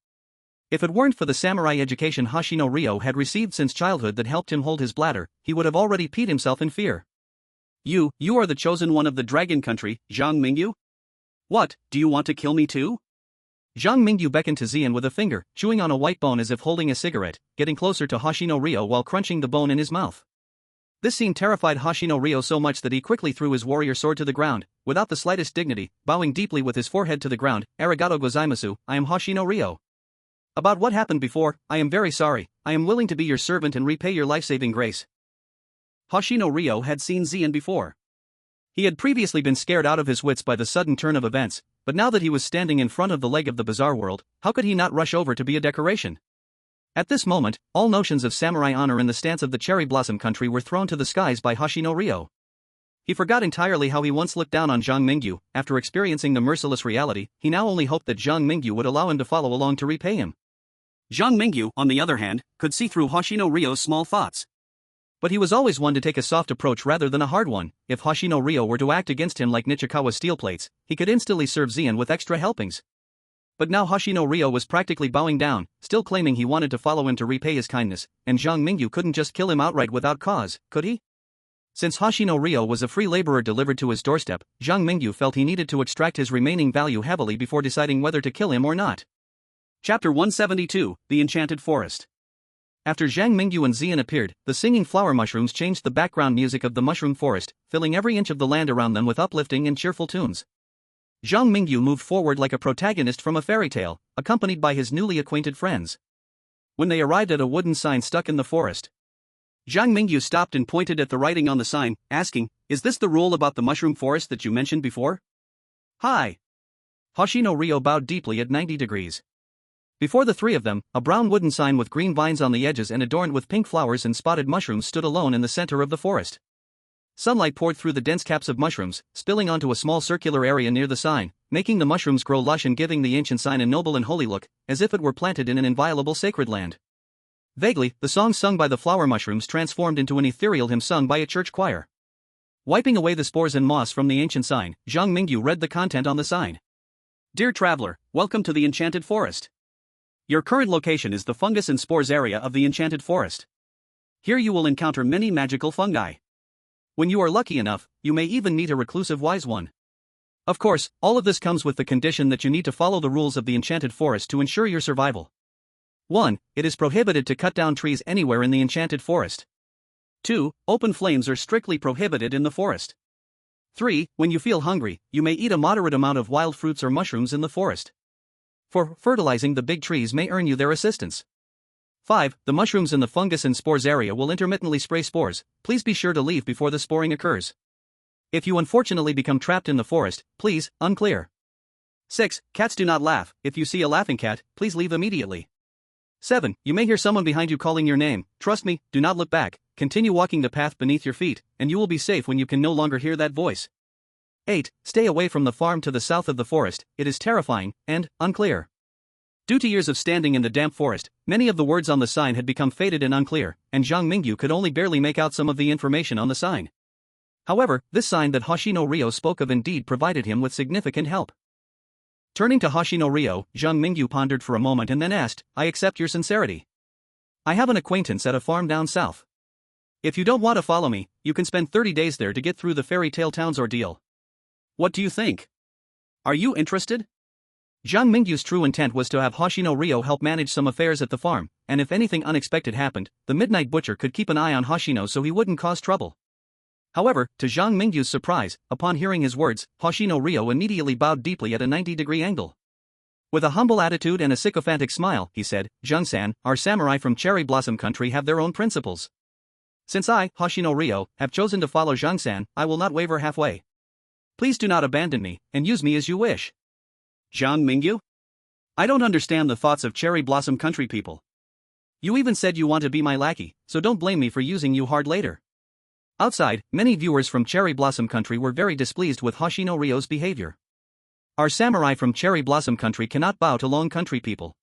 Speaker 3: If it weren't for the samurai education Hoshino Ryo had received since childhood that helped him hold his bladder, he would have already peed himself in fear. You are the chosen one of the dragon country, Zhang Mingyu? What, do you want to kill me too? Zhang Mingyu beckoned to Xian with a finger, chewing on a white bone as if holding a cigarette, getting closer to Hoshino Ryo while crunching the bone in his mouth. This scene terrified Hoshino Ryo so much that he quickly threw his warrior sword to the ground, without the slightest dignity, bowing deeply with his forehead to the ground. Arigato gozaimasu, I am Hoshino Ryo. About what happened before, I am very sorry. I am willing to be your servant and repay your life-saving grace. Hoshino Ryo had seen Xian before. He had previously been scared out of his wits by the sudden turn of events, but now that he was standing in front of the leg of the bizarre world, how could he not rush over to be a decoration? At this moment, all notions of samurai honor in the stance of the cherry blossom country were thrown to the skies by Hoshino Ryo. He forgot entirely how he once looked down on Zhang Mingyu. After experiencing the merciless reality, he now only hoped that Zhang Mingyu would allow him to follow along to repay him. Zhang Mingyu, on the other hand, could see through Hoshino Ryo's small thoughts. But he was always one to take a soft approach rather than a hard one. If Hoshino Ryo were to act against him like Nichikawa's steel plates, he could instantly serve Xian with extra helpings. But now Hoshino Ryo was practically bowing down, still claiming he wanted to follow him to repay his kindness, and Zhang Mingyu couldn't just kill him outright without cause, could he? Since Hoshino Ryo was a free laborer delivered to his doorstep, Zhang Mingyu felt he needed to extract his remaining value heavily before deciding whether to kill him or not. Chapter 172, The Enchanted Forest. After Zhang Mingyu and Xian appeared, the singing flower mushrooms changed the background music of the mushroom forest, filling every inch of the land around them with uplifting and cheerful tunes. Zhang Mingyu moved forward like a protagonist from a fairy tale, accompanied by his newly acquainted friends. When they arrived at a wooden sign stuck in the forest, Zhang Mingyu stopped and pointed at the writing on the sign, asking, "Is this the rule about the mushroom forest that you mentioned before?" "Hi." Hoshino Ryo bowed deeply at 90 degrees. Before the 3 of them, a brown wooden sign with green vines on the edges and adorned with pink flowers and spotted mushrooms stood alone in the center of the forest. Sunlight poured through the dense caps of mushrooms, spilling onto a small circular area near the sign, making the mushrooms grow lush and giving the ancient sign a noble and holy look, as if it were planted in an inviolable sacred land. Vaguely, the songs sung by the flower mushrooms transformed into an ethereal hymn sung by a church choir. Wiping away the spores and moss from the ancient sign, Zhang Mingyu read the content on the sign.
Speaker 1: Dear traveler, welcome to the Enchanted Forest. Your current location is the fungus and spores area of the Enchanted Forest. Here you will encounter many magical fungi. When you are lucky enough, you may even meet a reclusive wise one. Of course, all of this comes with the condition that you need to follow the rules of the Enchanted Forest to ensure your survival. 1. It is prohibited to cut down trees anywhere in the Enchanted Forest. 2. Open flames are strictly prohibited in the forest. 3. When you feel hungry, you may eat a moderate amount of wild fruits or mushrooms in the forest. 4. Fertilizing the big trees may earn you their assistance. 5. The mushrooms in the fungus and spores area will intermittently spray spores. Please be sure to leave before the sporing occurs. If you unfortunately become trapped in the forest, please, unclear. 6. Cats do not laugh. If you see a laughing cat, please leave immediately. 7. You may hear someone behind you calling your name. Trust me, do not look back. Continue walking the path beneath your feet, and you will be safe when you can no longer hear that voice. 8. Stay away from the farm to the south of the forest. It is terrifying, and unclear. Due to years of standing in the damp forest, many of the words on the sign had become faded and unclear, and Zhang Mingyu could only barely make out some of the information on the sign. However, this sign that Hoshino Ryo spoke of indeed provided him with significant help. Turning to Hoshino Ryo, Zhang Mingyu pondered for a moment and then asked, I accept your sincerity. I have an acquaintance at a farm down south. If you don't want to follow me, you can spend 30 days there to get through the fairy tale town's ordeal. What do you think? Are you interested? Zhang Mingyu's true intent was to have Hoshino Ryo help manage some affairs at the farm, and if anything unexpected happened, the Midnight Butcher could keep an eye on Hoshino so he wouldn't cause trouble. However, to Zhang Mingyu's surprise, upon hearing his words, Hoshino Ryo immediately bowed deeply at a 90-degree angle. With a humble attitude and a sycophantic smile, he said, Zhang-san, our samurai from Cherry Blossom Country have their own principles. Since I, Hoshino Ryo, have chosen to follow Zhang-san, I will not waver halfway. Please do not abandon me, and use me as you wish. Zhang Mingyu? I don't understand the thoughts of Cherry Blossom Country people. You even said you want to be my lackey, so don't blame me for using you hard later. Outside, many viewers from Cherry Blossom Country were very displeased with Hoshino Ryo's behavior. Our samurai from Cherry Blossom Country cannot bow to Long Country people.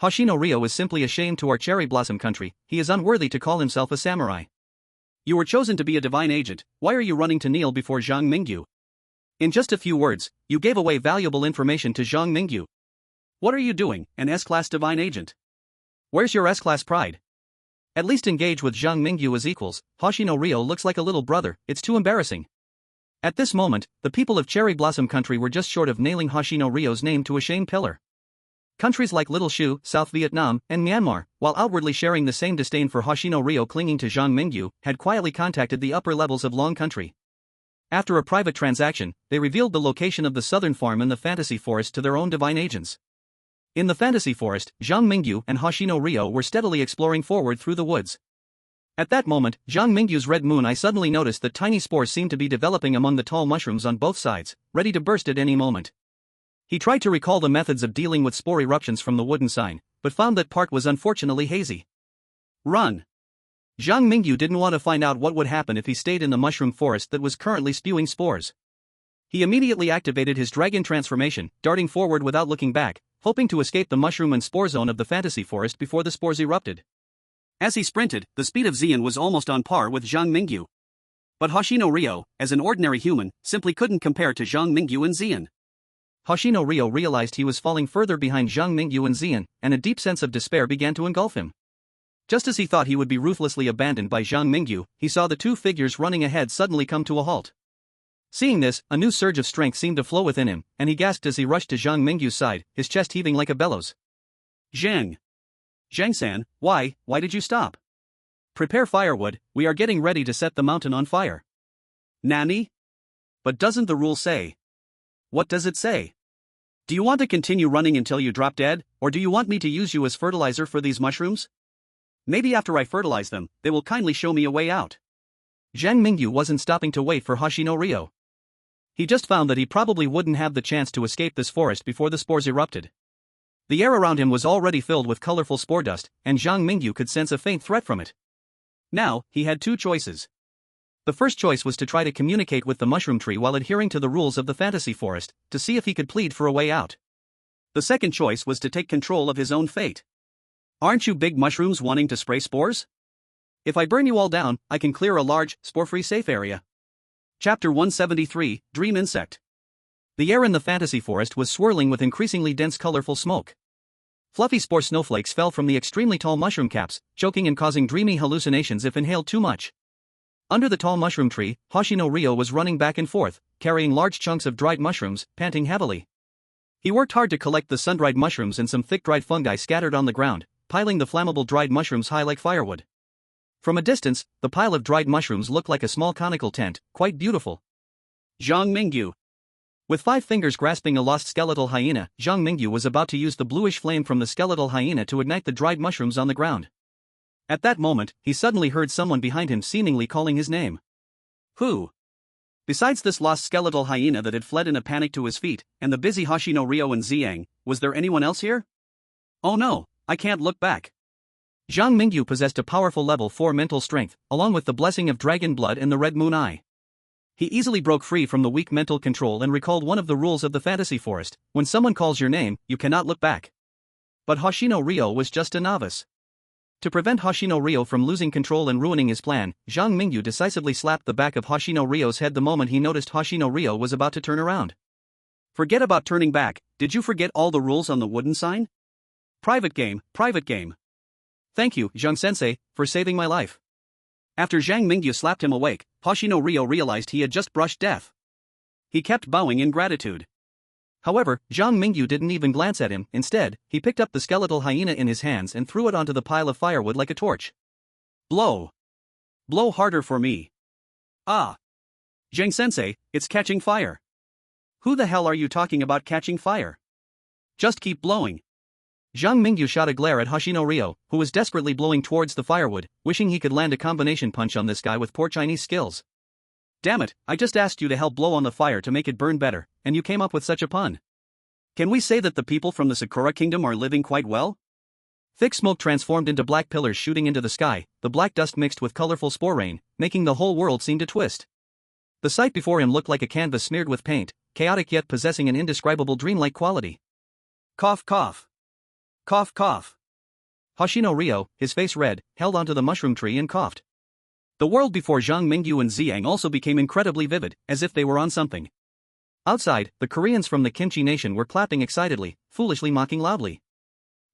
Speaker 1: Hoshino Ryo is simply a shame to our Cherry Blossom Country, he is unworthy to call himself a samurai. You were chosen to be a divine agent, why are you running to kneel before Zhang Mingyu? In just a few words, you gave away valuable information to Zhang Mingyu. What are you doing, an S-class divine agent? Where's your S-class pride? At least engage with Zhang Mingyu as equals. Hoshino Ryo looks like a little brother, it's too embarrassing. At this moment, the people of Cherry Blossom Country were just short of nailing Hoshino Ryo's name to a shame pillar. Countries like Little Shu, South Vietnam, and Myanmar, while outwardly sharing the same disdain for Hoshino Ryo clinging to Zhang Mingyu, had quietly contacted the upper levels of Long Country. After a private transaction, they revealed the location of the southern farm in the Fantasy Forest to their own divine agents. In the Fantasy Forest, Zhang Mingyu and Hoshino Ryo were steadily exploring forward through the woods. At that moment, Zhang Mingyu's red moon eye suddenly noticed that tiny spores seemed to be developing among the tall mushrooms on both sides, ready to burst at any moment. He tried to recall the methods of dealing with spore eruptions from the wooden sign, but found that part was unfortunately hazy. Run! Zhang Mingyu didn't want to find out what would happen if he stayed in the mushroom forest that was currently spewing spores. He immediately activated his dragon transformation, darting forward without looking back, hoping to escape the mushroom and spore zone of the Fantasy Forest before the spores erupted. As he sprinted, the speed of Xian was almost on par with Zhang Mingyu. But Hoshino Ryo, as an ordinary human, simply couldn't compare to Zhang Mingyu and Xian. Hoshino Ryo realized he was falling further behind Zhang Mingyu and Xian, and a deep sense of despair began to engulf him. Just as he thought he would be ruthlessly abandoned by Zhang Mingyu, he saw the two figures running ahead suddenly come to a halt. Seeing this, a new surge of strength seemed to flow within him, and he gasped as he rushed to Zhang Mingyu's side, his chest heaving like a bellows. Zhang! Zhang-san, why did you stop? Prepare firewood, we are getting ready to set the mountain on fire. Nani? But doesn't the rule say? What does it say? Do you want to continue running until you drop dead, or do you want me to use you as fertilizer for these mushrooms? Maybe after I fertilize them, they will kindly show me a way out. Zhang Mingyu wasn't stopping to wait for Hoshino Ryo. He just found that he probably wouldn't have the chance to escape this forest before the spores erupted. The air around him was already filled with colorful spore dust, and Zhang Mingyu could sense a faint threat from it. Now, he had two choices. The first choice was to try to communicate with the mushroom tree while adhering to the rules of the Fantasy Forest, to see if he could plead for a way out. The second choice was to take control of his own fate. Aren't you big mushrooms wanting to spray spores? If I burn you all down, I can clear a large, spore-free safe area. Chapter 173, Dream Insect.
Speaker 3: The air in the fantasy forest was swirling with increasingly dense colorful smoke. Fluffy spore snowflakes fell from the extremely tall mushroom caps, choking and causing dreamy hallucinations if inhaled too much. Under the tall mushroom tree, Hoshino Ryo was running back and forth, carrying large chunks of dried mushrooms, panting heavily. He worked hard to collect the sun-dried mushrooms and some thick dried fungi scattered on the ground, piling the flammable dried mushrooms high like firewood. From a distance, the pile of dried mushrooms looked like a small conical tent, quite beautiful.
Speaker 1: Zhang Mingyu.
Speaker 3: With 5 fingers grasping a lost skeletal hyena, Zhang Mingyu was about to use the bluish flame from the skeletal hyena to ignite the dried mushrooms on the ground. At that moment, he suddenly heard someone behind him seemingly calling his name.
Speaker 1: Who? Besides this lost skeletal hyena that had fled in a panic to his feet, and the busy Hoshino Ryo and Xiang, was there anyone else here? Oh no, I can't look back.
Speaker 3: Zhang Mingyu possessed a powerful level 4 mental strength, along with the blessing of dragon blood and the red moon eye. He easily broke free from the weak mental control and recalled one of the rules of the fantasy forest: when someone calls your name, you cannot look back. But Hoshino Ryo was just a novice. To prevent Hoshino Ryo from losing control and ruining his plan, Zhang Mingyu decisively slapped the back of Hoshino Ryo's head the moment he noticed Hoshino Ryo was about to turn around.
Speaker 1: Forget about turning back, did you forget all the rules on the wooden sign? Private game, private game.
Speaker 3: Thank you, Zhang-sensei, for saving my life.
Speaker 1: After Zhang Mingyu slapped him awake, Hoshino Ryo realized he had just brushed death. He kept bowing in gratitude.
Speaker 3: However, Zhang Mingyu didn't even glance at him. Instead, he picked up the skeletal hyena in his hands and threw it onto the pile of firewood like a torch.
Speaker 1: Blow. Blow harder for me. Ah. Zhang-sensei, it's catching fire. Who the hell are you talking about catching fire? Just keep blowing.
Speaker 3: Zhang Mingyu shot a glare at Hoshino Ryo, who was desperately blowing towards the firewood, wishing he could land a combination punch on this guy with poor Chinese skills.
Speaker 1: Damn it, I just asked you to help blow on the fire to make it burn better, and you came up with such a pun. Can we say that the people from the Sakura Kingdom are living quite well?
Speaker 3: Thick smoke transformed into black pillars shooting into the sky, the black dust mixed with colorful spore rain, making the whole world seem to twist. The sight before him looked like a canvas smeared with paint, chaotic yet possessing an indescribable dreamlike quality.
Speaker 1: Cough cough. Cough cough.
Speaker 3: Hoshino Ryo, his face red, held onto the mushroom tree and coughed.
Speaker 1: The world before Zhang Mingyu and Xiang also became incredibly vivid, as if they were on something.
Speaker 3: Outside, the Koreans from the Kimchi Nation were clapping excitedly, foolishly mocking loudly.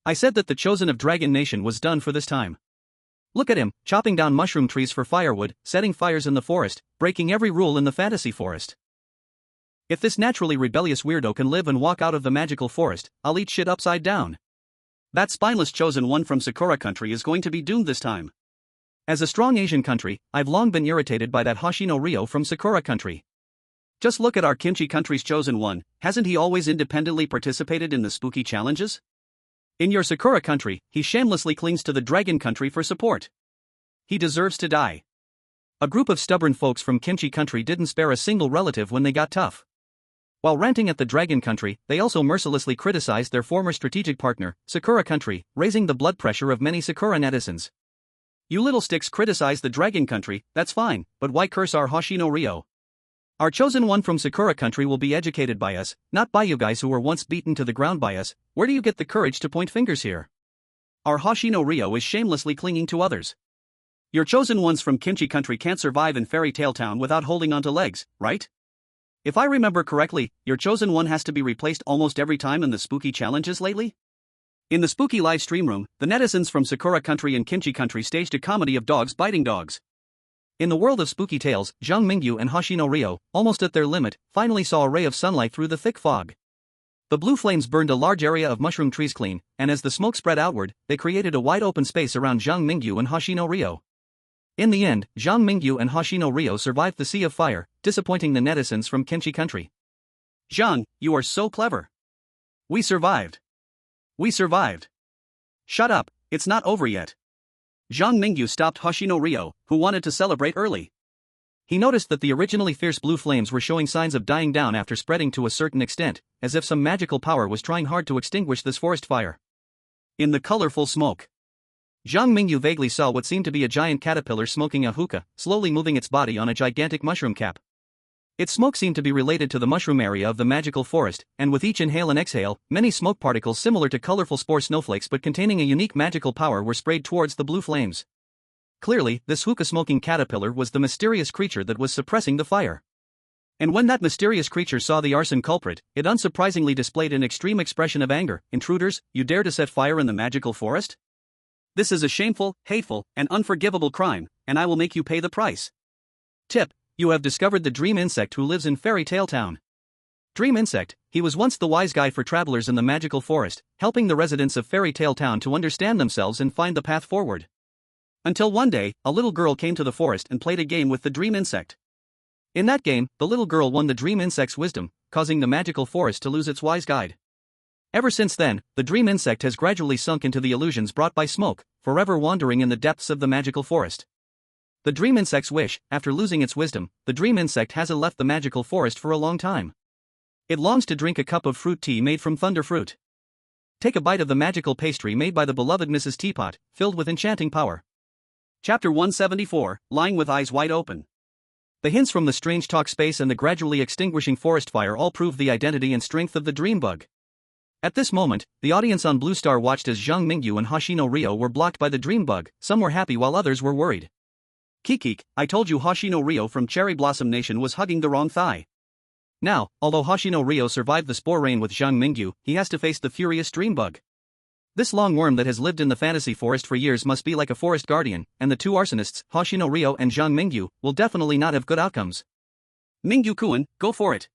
Speaker 3: I said that the chosen of Dragon Nation was done for this time. Look at him, chopping down mushroom trees for firewood, setting fires in the forest, breaking every rule in the fantasy forest. If this naturally rebellious weirdo can live and walk out of the magical forest, I'll eat shit upside down.
Speaker 1: That spineless chosen one from Sakura country is going to be doomed this time.
Speaker 3: As a strong Asian country, I've long been irritated by that Hoshino Ryo from Sakura country.
Speaker 1: Just look at our Kimchi country's chosen one, hasn't he always independently participated in the spooky challenges? In your Sakura country, he shamelessly clings to the dragon country for support. He deserves to die. A group of stubborn folks from Kimchi country didn't spare a single relative when they got tough. While ranting at the dragon country, they also mercilessly criticized their former strategic partner, Sakura country, raising the blood pressure of many Sakura netizens. You little sticks criticize the dragon country, that's fine, but why curse our Hoshino Ryo? Our chosen one from Sakura country will be educated by us, not by you guys who were once beaten to the ground by us. Where do you get the courage to point fingers here? Our Hoshino Ryo is shamelessly clinging to others. Your chosen ones from Kimchi country can't survive in Fairy Tale Town without holding onto legs, right? If I remember correctly, your chosen one has to be replaced almost every time in the spooky challenges lately? In the spooky live stream room, the netizens from Sakura country and Kimchi country staged a comedy of dogs biting dogs. In the world of spooky tales, Zhang Mingyu and Hoshino Ryo, almost at their limit, finally saw a ray of sunlight through the thick fog. The blue flames burned a large area of mushroom trees clean, and as the smoke spread outward, they created a wide open space around Zhang Mingyu and Hoshino Ryo. In the end, Zhang Mingyu and Hoshino Ryo survived the sea of fire, disappointing the netizens from Kimchi country. Zhang, you are so clever. We survived. We survived. Shut up, it's not over yet. Zhang Mingyu stopped Hoshino Ryo, who wanted to celebrate early. He noticed that the originally fierce blue flames were showing signs of dying down after spreading to a certain extent, as if some magical power was trying hard to extinguish this forest fire. In the colorful smoke, Zhang Mingyu vaguely saw what seemed to be a giant caterpillar smoking a hookah, slowly moving its body on a gigantic mushroom cap. Its smoke seemed to be related to the mushroom area of the magical forest, and with each inhale and exhale, many smoke particles similar to colorful spore snowflakes but containing a unique magical power were sprayed towards the blue flames. Clearly, this hookah-smoking caterpillar was the mysterious creature that was suppressing the fire.
Speaker 3: And when that mysterious creature saw the arson culprit, it unsurprisingly displayed an extreme expression of anger. Intruders, you dare to set fire in the magical forest? This is a shameful, hateful, and unforgivable crime, and I will make you pay the price. Tip: you have discovered the dream insect who lives in Fairy Tale Town. Dream insect, he was once the wise guide for travelers in the magical forest, helping the residents of Fairy Tale Town to understand themselves and find the path forward. Until one day, a little girl came to the forest and played a game with the dream insect. In that game, the little girl won the dream insect's wisdom, causing the magical forest to lose its wise guide. Ever since then, the dream insect has gradually sunk into the illusions brought by smoke, forever wandering in the depths of the magical forest. The dream insect's wish: after losing its wisdom, the dream insect hasn't left the magical forest for a long time. It longs to drink a cup of fruit tea made from thunder fruit. Take a bite of the magical pastry made by the beloved Mrs. Teapot, filled with enchanting power. Chapter 174, Lying with Eyes Wide Open. The hints from the strange talk space and the gradually extinguishing forest fire all prove the identity and strength of the dream bug. At this moment, the audience on Blue Star watched as Zhang Mingyu and Hoshino Ryo were blocked by the dream bug. Some were happy while others were worried. Kikik, I told you Hoshino Ryo from Cherry Blossom Nation was hugging the wrong thigh. Now, although Hoshino Ryo survived the spore rain with Zhang Mingyu, he has to face the furious dream bug. This long worm that has lived in the fantasy forest for years must be like a forest guardian, and the two arsonists, Hoshino Ryo and Zhang Mingyu, will definitely not have good outcomes. Mingyu-kun, go for it.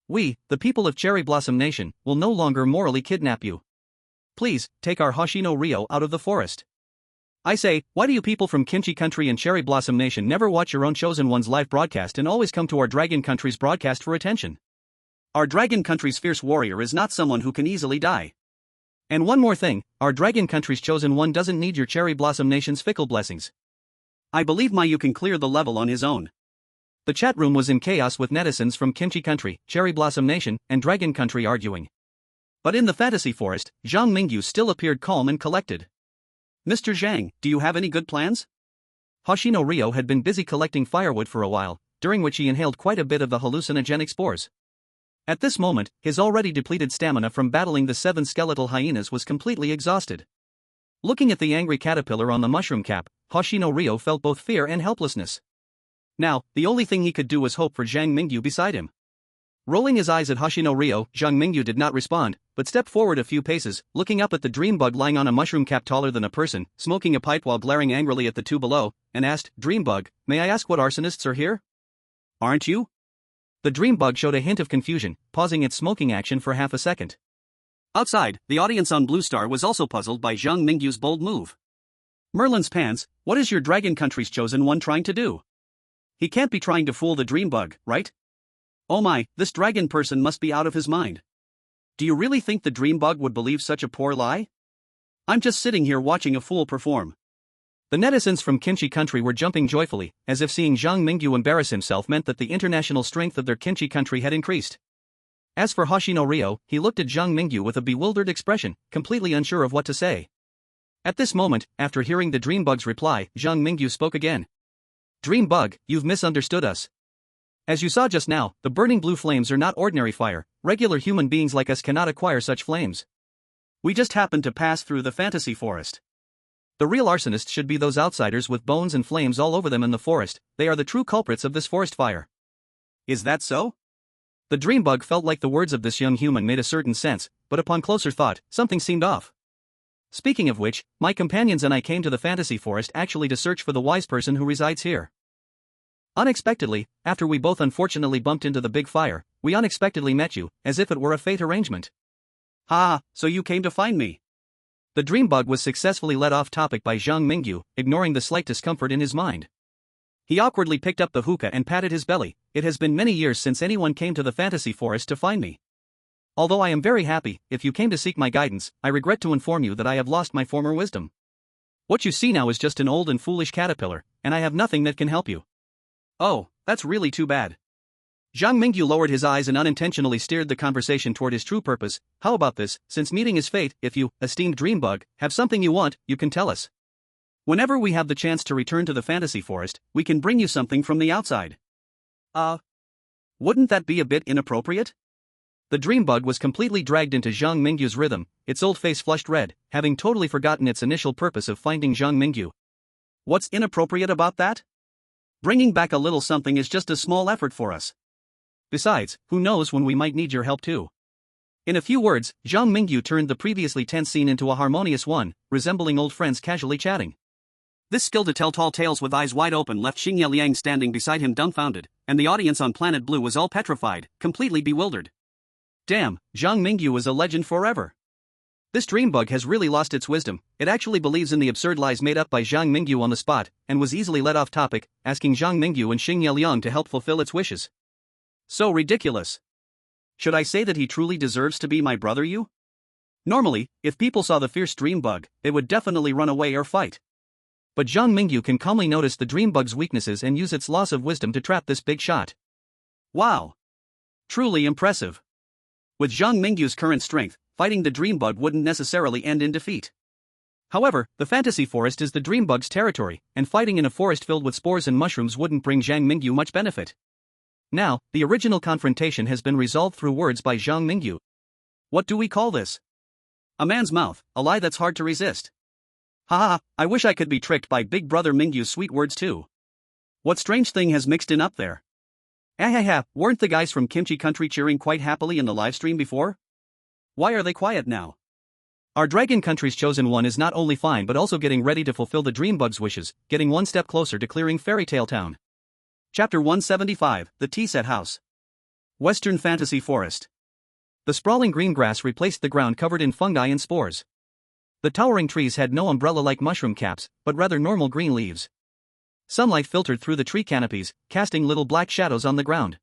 Speaker 3: We, the people of Cherry Blossom Nation, will no longer morally kidnap you. Please, take our Hoshino Ryo out of the forest. I say, why do you people from Kimchi Country and Cherry Blossom Nation never watch your own chosen one's live broadcast and always come to our Dragon Country's broadcast for attention? Our Dragon Country's fierce warrior is not someone who can easily die. And one more thing, our Dragon Country's chosen one doesn't need your Cherry Blossom Nation's fickle blessings. I believe Mayu can clear the level on his own. The chat room was in chaos with netizens from Kimchi Country, Cherry Blossom Nation, and Dragon Country arguing. But in the fantasy forest, Zhang Mingyu still appeared calm and collected. Mr. Zhang, do you have any good plans? Hoshino Ryo had been busy collecting firewood for a while, during which he inhaled quite a bit of the hallucinogenic spores. At this moment, his already depleted stamina from battling the 7 skeletal hyenas was completely exhausted. Looking at the angry caterpillar on the mushroom cap, Hoshino Ryo felt both fear and helplessness. Now, the only thing he could do was hope for Zhang Mingyu beside him. Rolling his eyes at Hoshino Ryo, Zhang Mingyu did not respond, but stepped forward a few paces, looking up at the dream bug lying on a mushroom cap taller than a person, smoking a pipe while glaring angrily at the two below, and asked, "Dream bug, may I ask what arsonists are here?" "Aren't you?" The dream bug showed a hint of confusion, pausing its smoking action for half a second. Outside, the audience on Blue Star was also puzzled by Zhang Mingyu's bold move. Merlin's pants, what is your Dragon Country's chosen one trying to do? He can't be trying to fool the dream bug, right? Oh my, this dragon person must be out of his mind. Do you really think the dream bug would believe such a poor lie? I'm just sitting here watching a fool perform. The netizens from Kimchi Country were jumping joyfully, as if seeing Zhang Mingyu embarrass himself meant that the international strength of their Kimchi Country had increased. As for Hoshino Ryo, he looked at Zhang Mingyu with a bewildered expression, completely unsure of what to say. At this moment, after hearing the dream bug's reply, Zhang Mingyu spoke again. Dream bug, you've misunderstood us. As you saw just now, the burning blue flames are not ordinary fire. Regular human beings like us cannot acquire such flames. We just happened to pass through the fantasy forest. The real arsonists should be those outsiders with bones and flames all over them in the forest. They are the true culprits of this forest fire. Is that so? The dream bug felt like the words of this young human made a certain sense, but upon closer thought, something seemed off. Speaking of which, my companions and I came to the fantasy forest actually to search for the wise person who resides here. Unexpectedly, after we both unfortunately bumped into the big fire, we unexpectedly met you, as if it were a fate arrangement. Ha, so you came to find me. The dream bug was successfully led off topic by Zhang Mingyu, ignoring the slight discomfort in his mind. He awkwardly picked up the hookah and patted his belly. It has been many years since anyone came to the fantasy forest to find me. Although I am very happy, if you came to seek my guidance, I regret to inform you that I have lost my former wisdom. What you see now is just an old and foolish caterpillar, and I have nothing that can help you. Oh, that's really too bad. Zhang Mingyu lowered his eyes and unintentionally steered the conversation toward his true purpose. How about this, since meeting is fate, if you, esteemed dream bug, have something you want, you can tell us. Whenever we have the chance to return to the fantasy forest, we can bring you something from the outside. Wouldn't that be a bit inappropriate? The dream bug was completely dragged into Zhang Mingyu's rhythm, its old face flushed red, having totally forgotten its initial purpose of finding Zhang Mingyu. What's inappropriate about that? Bringing back a little something is just a small effort for us. Besides, who knows when we might need your help too. In a few words, Zhang Mingyu turned the previously tense scene into a harmonious one, resembling old friends casually chatting. This skill to tell tall tales with eyes wide open left Xingye Liang standing beside him dumbfounded, and the audience on Planet Blue was all petrified, completely bewildered. Damn, Zhang Mingyu is a legend forever. This dream bug has really lost its wisdom. It actually believes in the absurd lies made up by Zhang Mingyu on the spot, and was easily led off topic, asking Zhang Mingyu and Xingye Liang to help fulfill its wishes. So ridiculous. Should I say that he truly deserves to be my brother you? Normally, if people saw the fierce dream bug, they would definitely run away or fight. But Zhang Mingyu can calmly notice the dream bug's weaknesses and use its loss of wisdom to trap this big shot. Wow. Truly impressive. With Zhang Mingyu's current strength, fighting the dream bug wouldn't necessarily end in defeat. However, the fantasy forest is the dream bug's territory, and fighting in a forest filled with spores and mushrooms wouldn't bring Zhang Mingyu much benefit. Now, the original confrontation has been resolved through words by Zhang Mingyu. What do we call this? A man's mouth, a lie that's hard to resist. Haha, I wish I could be tricked by Big Brother Mingyu's sweet words too. What strange thing has mixed in up there? Weren't the guys from Kimchi Country cheering quite happily in the livestream before? Why are they quiet now? Our Dragon Country's chosen one is not only fine but also getting ready to fulfill the dream bug's wishes, getting one step closer to clearing Fairy Tale Town. Chapter 175, The Tea Set House. Western Fantasy Forest. The sprawling green grass replaced the ground covered in fungi and spores. The towering trees had no umbrella-like mushroom caps, but rather normal green leaves. Sunlight filtered through the tree canopies, casting little black shadows on the ground.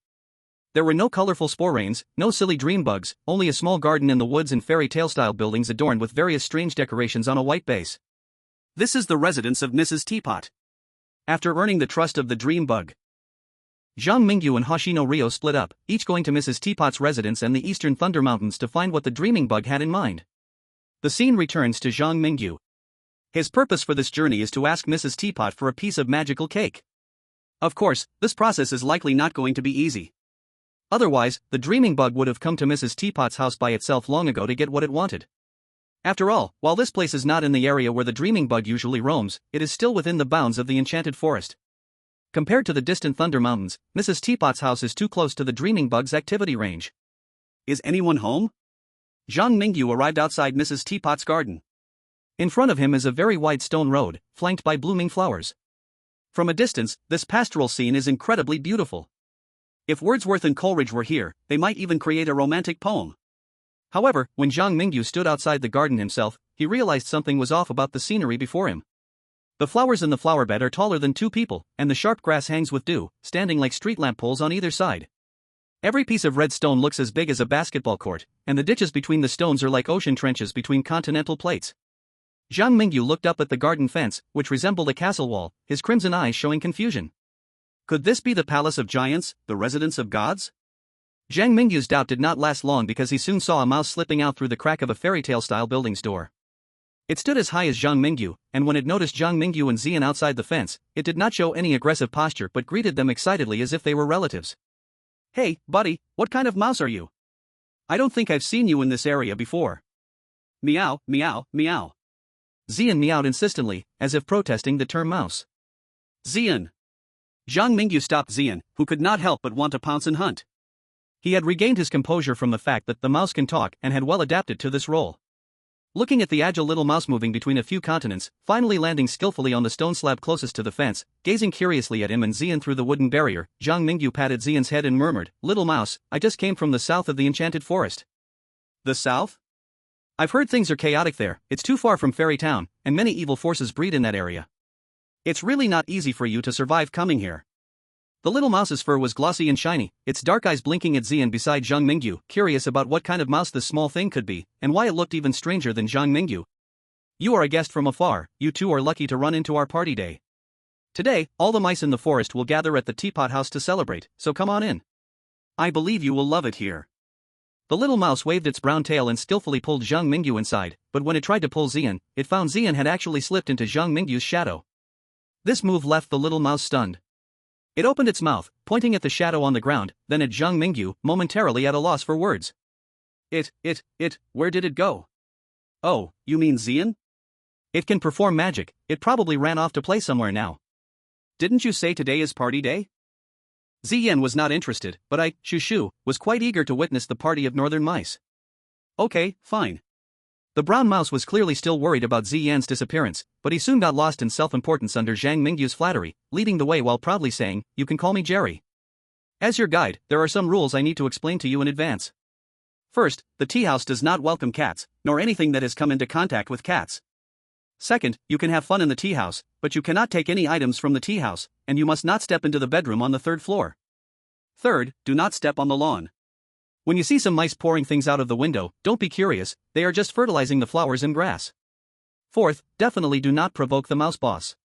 Speaker 3: There were no colorful spore rains, no silly dream bugs, only a small garden in the woods and fairy tale-style buildings adorned with various strange decorations on a white base. This is the residence of Mrs. Teapot. After earning the trust of the dream bug, Zhang Mingyu and Hoshino Ryo split up, each going to Mrs. Teapot's residence and the Eastern Thunder Mountains to find what the dreaming bug had in mind. The scene returns to Zhang Mingyu. His purpose for this journey is to ask Mrs. Teapot for a piece of magical cake. Of course, this process is likely not going to be easy. Otherwise, the dreaming bug would have come to Mrs. Teapot's house by itself long ago to get what it wanted. After all, while this place is not in the area where the dreaming bug usually roams, it is still within the bounds of the enchanted forest. Compared to the distant Thunder Mountains, Mrs. Teapot's house is too close to the dreaming bug's activity range. Is anyone home? Zhang Mingyu arrived outside Mrs. Teapot's garden. In front of him is a very wide stone road, flanked by blooming flowers. From a distance, this pastoral scene is incredibly beautiful. If Wordsworth and Coleridge were here, they might even create a romantic poem. However, when Zhang Mingyu stood outside the garden himself, he realized something was off about the scenery before him. The flowers in the flower bed are taller than two people, and the sharp grass hangs with dew, standing like street lamp poles on either side. Every piece of red stone looks as big as a basketball court, and the ditches between the stones are like ocean trenches between continental plates. Zhang Mingyu looked up at the garden fence, which resembled a castle wall, his crimson eyes showing confusion. Could this be the palace of giants, the residence of gods? Zhang Mingyu's doubt did not last long because he soon saw a mouse slipping out through the crack of a fairy tale-style building's door. It stood as high as Zhang Mingyu, and when it noticed Zhang Mingyu and Xian outside the fence, it did not show any aggressive posture but greeted them excitedly as if they were relatives. Hey, buddy, what kind of mouse are you? I don't think I've seen you in this area before. Meow, meow, meow. Xian meowed insistently, as if protesting the term mouse. Xian. Zhang Mingyu stopped Xian, who could not help but want to pounce and hunt. He had regained his composure from the fact that the mouse can talk and had well adapted to this role. Looking at the agile little mouse moving between a few continents, finally landing skillfully on the stone slab closest to the fence, gazing curiously at him and Xian through the wooden barrier, Zhang Mingyu patted Xian's head and murmured, "Little mouse, I just came from the south of the enchanted forest." The south? I've heard things are chaotic there, it's too far from Fairy Town, and many evil forces breed in that area. It's really not easy for you to survive coming here. The little mouse's fur was glossy and shiny, its dark eyes blinking at Xian beside Zhang Mingyu, curious about what kind of mouse this small thing could be, and why it looked even stranger than Zhang Mingyu. You are a guest from afar, you two are lucky to run into our party day. Today, all the mice in the forest will gather at the Teapot House to celebrate, so come on in. I believe you will love it here. The little mouse waved its brown tail and skillfully pulled Zhang Mingyu inside, but when it tried to pull Xian, it found Xian had actually slipped into Zhang Mingyu's shadow. This move left the little mouse stunned. It opened its mouth, pointing at the shadow on the ground, then at Zhang Mingyu, momentarily at a loss for words. Where did it go? Oh, you mean Xian? It can perform magic, it probably ran off to play somewhere now. Didn't you say today is party day? Ziyan was not interested, but Shushu, was quite eager to witness the party of northern mice. Okay, fine. The brown mouse was clearly still worried about Ziyan's disappearance, but he soon got lost in self-importance under Zhang Mingyu's flattery, leading the way while proudly saying, "You can call me Jerry. As your guide, there are some rules I need to explain to you in advance. First, the tea house does not welcome cats, nor anything that has come into contact with cats. Second, you can have fun in the tea house, but you cannot take any items from the tea house, and you must not step into the bedroom on the third floor. Third, do not step on the lawn. When you see some mice pouring things out of the window, don't be curious, they are just fertilizing the flowers and grass. Fourth, definitely do not provoke the mouse boss."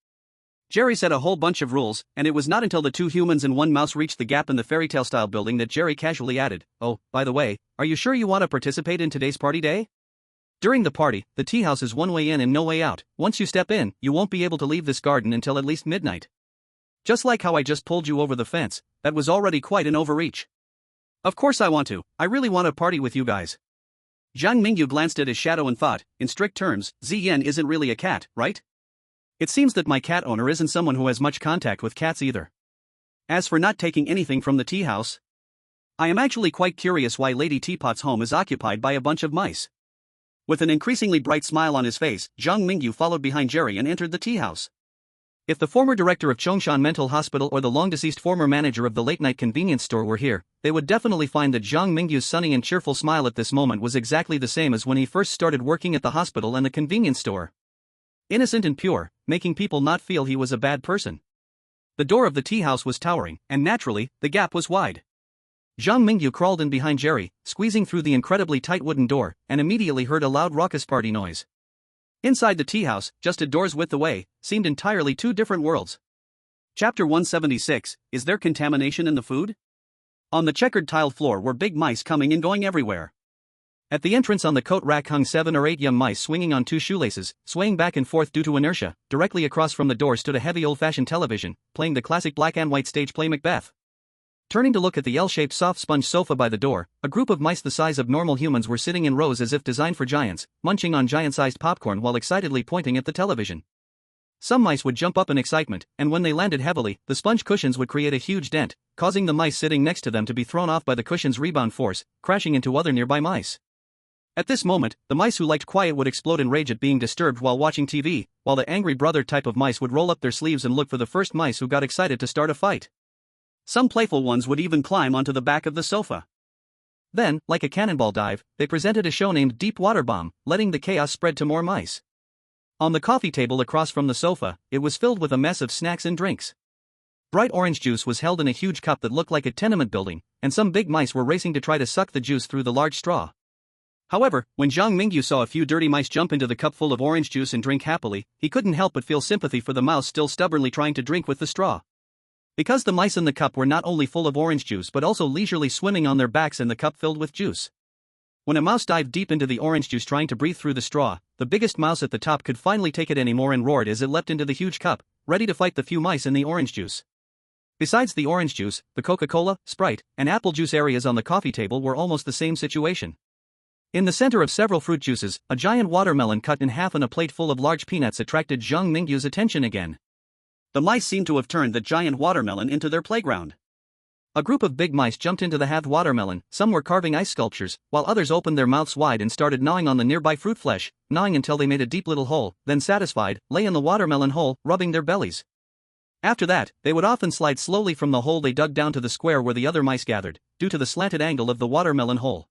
Speaker 3: Jerry said a whole bunch of rules, and it was not until the 2 humans and 1 mouse reached the gap in the fairy tale style building that Jerry casually added, "Oh, by the way, are you sure you want to participate in today's party day? During the party, the tea house is one way in and no way out. Once you step in, you won't be able to leave this garden until at least midnight. Just like how I just pulled you over the fence, that was already quite an overreach. Of course I want to, I really want to party with you guys." Zhang Mingyu glanced at his shadow and thought, in strict terms, Ziyan isn't really a cat, right? It seems that my cat owner isn't someone who has much contact with cats either. As for not taking anything from the tea house, I am actually quite curious why Lady Teapot's home is occupied by a bunch of mice. With an increasingly bright smile on his face, Zhang Mingyu followed behind Jerry and entered the tea house. If the former director of Chongshan Mental Hospital or the long-deceased former manager of the late-night convenience store were here, they would definitely find that Zhang Mingyu's sunny and cheerful smile at this moment was exactly the same as when he first started working at the hospital and the convenience store. Innocent and pure, making people not feel he was a bad person. The door of the tea house was towering, and naturally, the gap was wide. Zhang Mingyu crawled in behind Jerry, squeezing through the incredibly tight wooden door, and immediately heard a loud raucous party noise. Inside the tea house, just a door's width away, seemed entirely 2 different worlds. Chapter 176, Is there contamination in the food? On the checkered tiled floor were big mice coming and going everywhere. At the entrance on the coat rack hung 7 or 8 young mice swinging on 2 shoelaces, swaying back and forth due to inertia. Directly across from the door stood a heavy old-fashioned television, playing the classic black and white stage play Macbeth. Turning to look at the L-shaped soft sponge sofa by the door, a group of mice the size of normal humans were sitting in rows as if designed for giants, munching on giant-sized popcorn while excitedly pointing at the television. Some mice would jump up in excitement, and when they landed heavily, the sponge cushions would create a huge dent, causing the mice sitting next to them to be thrown off by the cushion's rebound force, crashing into other nearby mice. At this moment, the mice who liked quiet would explode in rage at being disturbed while watching TV, while the angry brother type of mice would roll up their sleeves and look for the first mice who got excited to start a fight. Some playful ones would even climb onto the back of the sofa. Then, like a cannonball dive, they presented a show named Deep Water Bomb, letting the chaos spread to more mice. On the coffee table across from the sofa, it was filled with a mess of snacks and drinks. Bright orange juice was held in a huge cup that looked like a tenement building, and some big mice were racing to try to suck the juice through the large straw. However, when Zhang Mingyu saw a few dirty mice jump into the cup full of orange juice and drink happily, he couldn't help but feel sympathy for the mouse still stubbornly trying to drink with the straw. Because the mice in the cup were not only full of orange juice but also leisurely swimming on their backs in the cup filled with juice. When a mouse dived deep into the orange juice trying to breathe through the straw, the biggest mouse at the top could finally take it anymore and roared as it leapt into the huge cup, ready to fight the few mice in the orange juice. Besides the orange juice, the Coca-Cola, Sprite, and apple juice areas on the coffee table were almost the same situation. In the center of several fruit juices, a giant watermelon cut in half and a plate full of large peanuts attracted Zhang Mingyu's attention again. The mice seemed to have turned the giant watermelon into their playground. A group of big mice jumped into the halved watermelon, some were carving ice sculptures, while others opened their mouths wide and started gnawing on the nearby fruit flesh, gnawing until they made a deep little hole, then satisfied, lay in the watermelon hole, rubbing their bellies. After that, they would often slide slowly from the hole they dug down to the square where the other mice gathered, due to the slanted angle of the watermelon hole.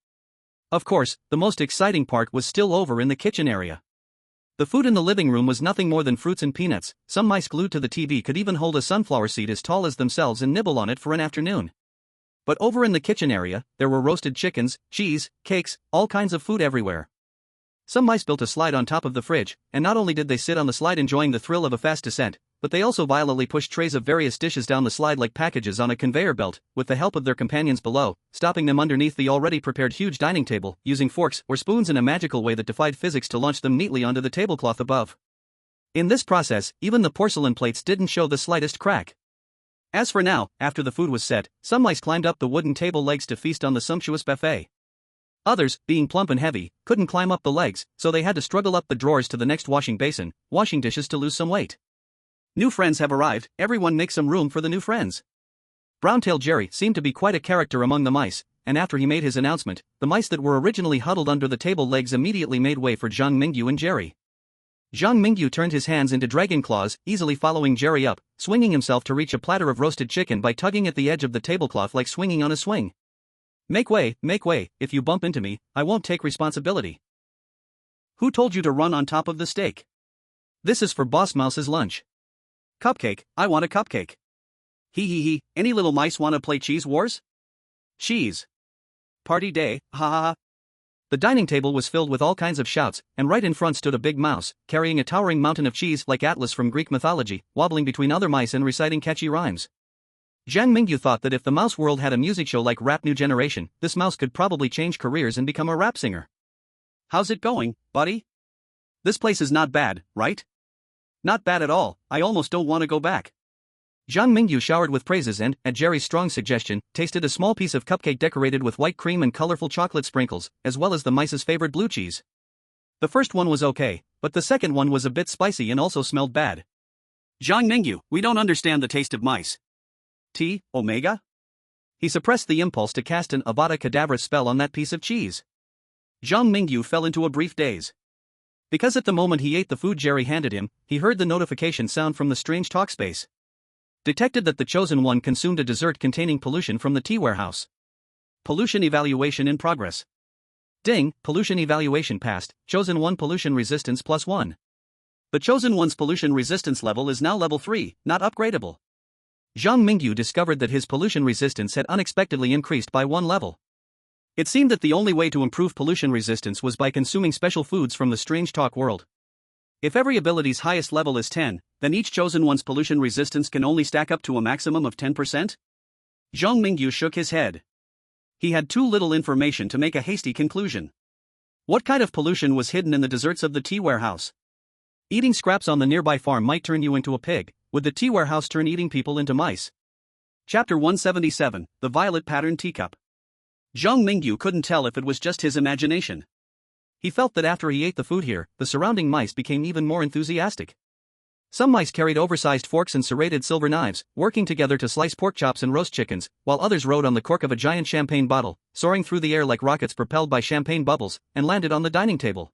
Speaker 3: Of course, the most exciting part was still over in the kitchen area. The food in the living room was nothing more than fruits and peanuts. Some mice glued to the TV could even hold a sunflower seed as tall as themselves and nibble on it for an afternoon. But over in the kitchen area, there were roasted chickens, cheese, cakes, all kinds of food everywhere. Some mice built a slide on top of the fridge, and not only did they sit on the slide enjoying the thrill of a fast descent, but they also violently pushed trays of various dishes down the slide like packages on a conveyor belt, with the help of their companions below, stopping them underneath the already prepared huge dining table, using forks or spoons in a magical way that defied physics to launch them neatly onto the tablecloth above. In this process, even the porcelain plates didn't show the slightest crack. As for now, after the food was set, some mice climbed up the wooden table legs to feast on the sumptuous buffet. Others, being plump and heavy, couldn't climb up the legs, so they had to struggle up the drawers to the next washing basin, washing dishes to lose some weight. New friends have arrived, everyone make some room for the new friends. Brown-tailed Jerry seemed to be quite a character among the mice, and after he made his announcement, the mice that were originally huddled under the table legs immediately made way for Zhang Mingyu and Jerry. Zhang Mingyu turned his hands into dragon claws, easily following Jerry up, swinging himself to reach a platter of roasted chicken by tugging at the edge of the tablecloth like swinging on a swing. Make way, if you bump into me, I won't take responsibility. Who told you to run on top of the steak? This is for Boss Mouse's lunch. Cupcake, I want a cupcake. He, any little mice wanna play cheese wars? Cheese. Party day, ha ha ha. The dining table was filled with all kinds of shouts, and right in front stood a big mouse, carrying a towering mountain of cheese like Atlas from Greek mythology, wobbling between other mice and reciting catchy rhymes. Zhang Mingyu thought that if the mouse world had a music show like Rap New Generation, this mouse could probably change careers and become a rap singer. How's it going, buddy? This place is not bad, right? Not bad at all, I almost don't want to go back. Zhang Mingyu showered with praises and, at Jerry's strong suggestion, tasted a small piece of cupcake decorated with white cream and colorful chocolate sprinkles, as well as the mice's favorite blue cheese. The first one was okay, but the second one was a bit spicy and also smelled bad. Zhang Mingyu, we don't understand the taste of mice. T, Omega? He suppressed the impulse to cast an Avada Kedavra spell on that piece of cheese. Zhang Mingyu fell into a brief daze. Because at the moment he ate the food Jerry handed him, he heard the notification sound from the strange talkspace. Detected that the chosen one consumed a dessert containing pollution from the tea warehouse. Pollution evaluation in progress. Ding, pollution evaluation passed, chosen one pollution resistance +1. The chosen one's pollution resistance level is now level 3, not upgradable. Zhang Mingyu discovered that his pollution resistance had unexpectedly increased by 1 level. It seemed that the only way to improve pollution resistance was by consuming special foods from the strange talk world. If every ability's highest level is 10, then each chosen one's pollution resistance can only stack up to a maximum of 10%? Zhang Mingyu shook his head. He had too little information to make a hasty conclusion. What kind of pollution was hidden in the desserts of the tea warehouse? Eating scraps on the nearby farm might turn you into a pig. Would the tea warehouse turn eating people into mice? Chapter 177, The Violet Patterned Teacup. Zhang Mingyu couldn't tell if it was just his imagination. He felt that after he ate the food here, the surrounding mice became even more enthusiastic. Some mice carried oversized forks and serrated silver knives, working together to slice pork chops and roast chickens, while others rode on the cork of a giant champagne bottle, soaring through the air like rockets propelled by champagne bubbles, and landed on the dining table.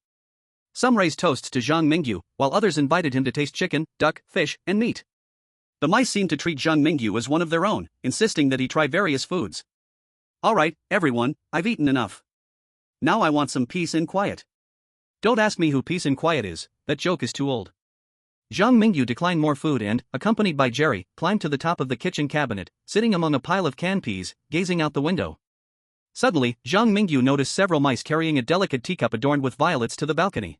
Speaker 3: Some raised toasts to Zhang Mingyu, while others invited him to taste chicken, duck, fish, and meat. The mice seemed to treat Zhang Mingyu as one of their own, insisting that he try various foods. Alright, everyone, I've eaten enough. Now I want some peace and quiet. Don't ask me who peace and quiet is, that joke is too old. Zhang Mingyu declined more food and, accompanied by Jerry, climbed to the top of the kitchen cabinet, sitting among a pile of canned peas, gazing out the window. Suddenly, Zhang Mingyu noticed several mice carrying a delicate teacup adorned with violets to the balcony.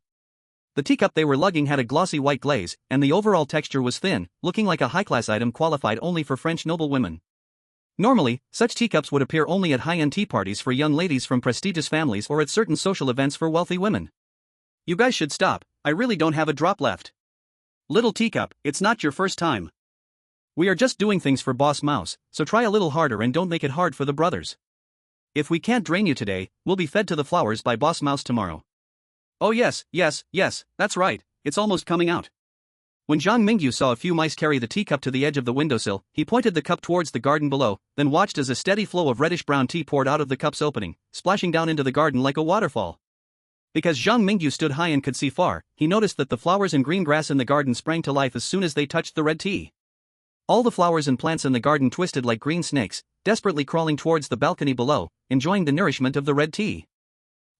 Speaker 3: The teacup they were lugging had a glossy white glaze, and the overall texture was thin, looking like a high-class item qualified only for French noblewomen. Normally, such teacups would appear only at high-end tea parties for young ladies from prestigious families or at certain social events for wealthy women. You guys should stop, I really don't have a drop left. Little teacup, it's not your first time. We are just doing things for Boss Mouse, so try a little harder and don't make it hard for the brothers. If we can't drain you today, we'll be fed to the flowers by Boss Mouse tomorrow. Oh yes, that's right, it's almost coming out. When Zhang Mingyu saw a few mice carry the teacup to the edge of the windowsill, he pointed the cup towards the garden below, then watched as a steady flow of reddish-brown tea poured out of the cup's opening, splashing down into the garden like a waterfall. Because Zhang Mingyu stood high and could see far, he noticed that the flowers and green grass in the garden sprang to life as soon as they touched the red tea. All the flowers and plants in the garden twisted like green snakes, desperately crawling towards the balcony below, enjoying the nourishment of the red tea.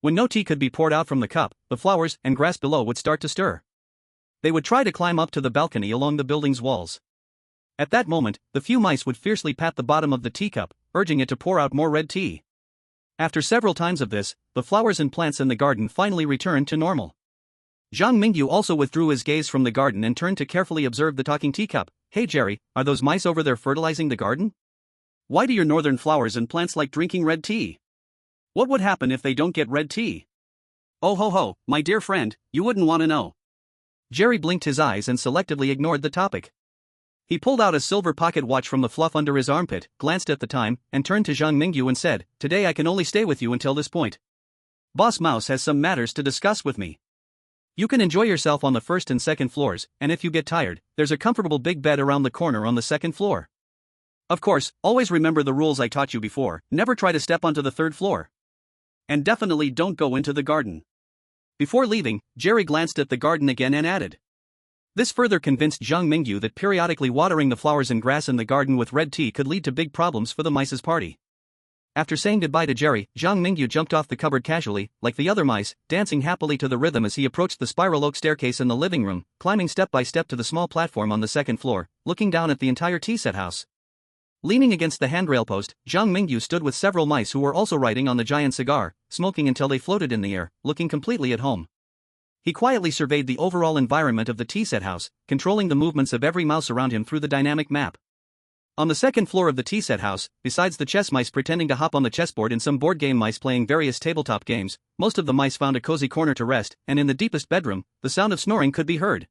Speaker 3: When no tea could be poured out from the cup, the flowers and grass below would start to stir. They would try to climb up to the balcony along the building's walls. At that moment, the few mice would fiercely pat the bottom of the teacup, urging it to pour out more red tea. After several times of this, the flowers and plants in the garden finally returned to normal. Zhang Mingyu also withdrew his gaze from the garden and turned to carefully observe the talking teacup. Hey Jerry, are those mice over there fertilizing the garden? Why do your northern flowers and plants like drinking red tea? What would happen if they don't get red tea? Oh ho ho, my dear friend, you wouldn't want to know. Jerry blinked his eyes and selectively ignored the topic. He pulled out a silver pocket watch from the fluff under his armpit, glanced at the time, and turned to Zhang Mingyu and said, Today I can only stay with you until this point. Boss Mouse has some matters to discuss with me. You can enjoy yourself on the first and second floors, and if you get tired, there's a comfortable big bed around the corner on the second floor. Of course, always remember the rules I taught you before, never try to step onto the third floor. And definitely don't go into the garden. Before leaving, Jerry glanced at the garden again and added. This further convinced Zhang Mingyu that periodically watering the flowers and grass in the garden with red tea could lead to big problems for the mice's party. After saying goodbye to Jerry, Zhang Mingyu jumped off the cupboard casually, like the other mice, dancing happily to the rhythm as he approached the spiral oak staircase in the living room, climbing step by step to the small platform on the second floor, looking down at the entire tea set house. Leaning against the handrail post, Zhang Mingyu stood with several mice who were also riding on the giant cigar, smoking until they floated in the air, looking completely at home. He quietly surveyed the overall environment of the tea set house, controlling the movements of every mouse around him through the dynamic map. On the second floor of the tea set house, besides the chess mice pretending to hop on the chessboard and some board game mice playing various tabletop games, most of the mice found a cozy corner to rest, and in the deepest bedroom, the sound of snoring could be heard.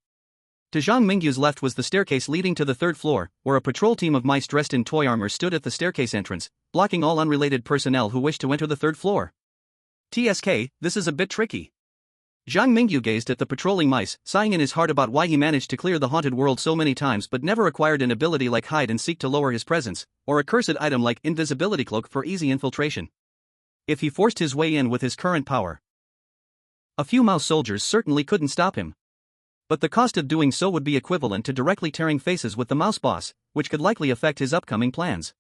Speaker 3: To Zhang Mingyu's left was the staircase leading to the third floor, where a patrol team of mice dressed in toy armor stood at the staircase entrance, blocking all unrelated personnel who wished to enter the third floor. TSK, this is a bit tricky. Zhang Mingyu gazed at the patrolling mice, sighing in his heart about why he managed to clear the haunted world so many times but never acquired an ability like hide and seek to lower his presence, or a cursed item like invisibility cloak for easy infiltration. If he forced his way in with his current power, a few mouse soldiers certainly couldn't stop him. But the cost of doing so would be equivalent to directly tearing faces with the mouse boss, which could likely affect his upcoming plans.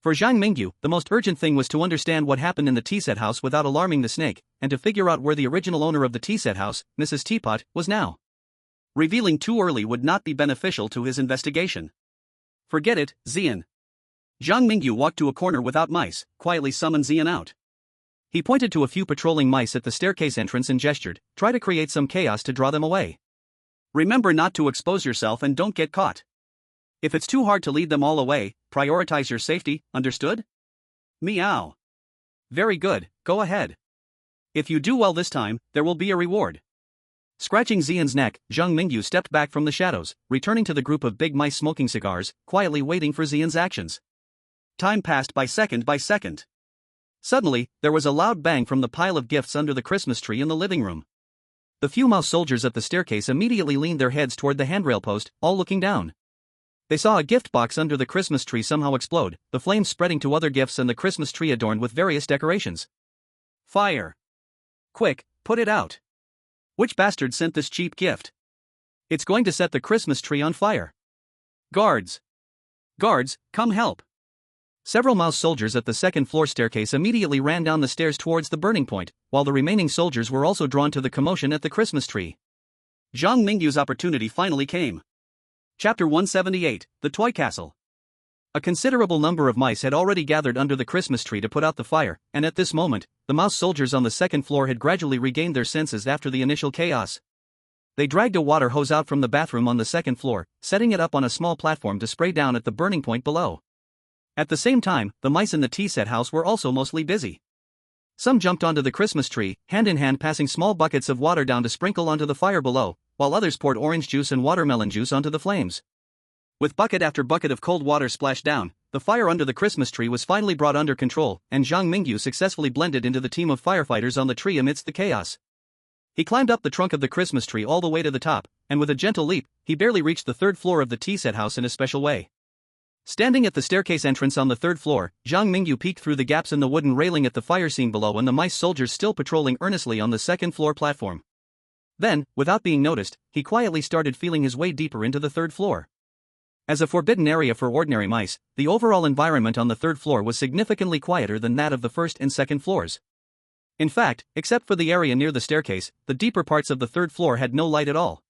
Speaker 3: For Zhang Mingyu, the most urgent thing was to understand what happened in the tea set house without alarming the snake, and to figure out where the original owner of the tea set house, Mrs. Teapot, was now. Revealing too early would not be beneficial to his investigation. Forget it, Xian. Zhang Mingyu walked to a corner without mice, quietly summoned Xian out. He pointed to a few patrolling mice at the staircase entrance and gestured, try to create some chaos to draw them away. Remember not to expose yourself and don't get caught. If it's too hard to lead them all away, prioritize your safety, understood? Meow. Very good, go ahead. If you do well this time, there will be a reward. Scratching Xian's neck, Zhang Mingyu stepped back from the shadows, returning to the group of big mice smoking cigars, quietly waiting for Xian's actions. Time passed by second by second. Suddenly, there was a loud bang from the pile of gifts under the Christmas tree in the living room. The few mouse soldiers at the staircase immediately leaned their heads toward the handrail post, all looking down. They saw a gift box under the Christmas tree somehow explode, the flames spreading to other gifts and the Christmas tree adorned with various decorations. Fire! Quick, put it out! Which bastard sent this cheap gift? It's going to set the Christmas tree on fire. Guards! Guards, come help! Several mouse soldiers at the second floor staircase immediately ran down the stairs towards the burning point, while the remaining soldiers were also drawn to the commotion at the Christmas tree. Zhang Mingyu's opportunity finally came. Chapter 178, The Toy Castle. A considerable number of mice had already gathered under the Christmas tree to put out the fire, and at this moment, the mouse soldiers on the second floor had gradually regained their senses after the initial chaos. They dragged a water hose out from the bathroom on the second floor, setting it up on a small platform to spray down at the burning point below. At the same time, the mice in the tea set house were also mostly busy. Some jumped onto the Christmas tree, hand in hand passing small buckets of water down to sprinkle onto the fire below, while others poured orange juice and watermelon juice onto the flames. With bucket after bucket of cold water splashed down, the fire under the Christmas tree was finally brought under control, and Zhang Mingyu successfully blended into the team of firefighters on the tree amidst the chaos. He climbed up the trunk of the Christmas tree all the way to the top, and with a gentle leap, he barely reached the third floor of the tea set house in a special way. Standing at the staircase entrance on the third floor, Zhang Mingyu peeked through the gaps in the wooden railing at the fire scene below and the mice soldiers still patrolling earnestly on the second floor platform. Then, without being noticed, he quietly started feeling his way deeper into the third floor. As a forbidden area for ordinary mice, the overall environment on the third floor was significantly quieter than that of the first and second floors. In fact, except for the area near the staircase, the deeper parts of the third floor had no light at all.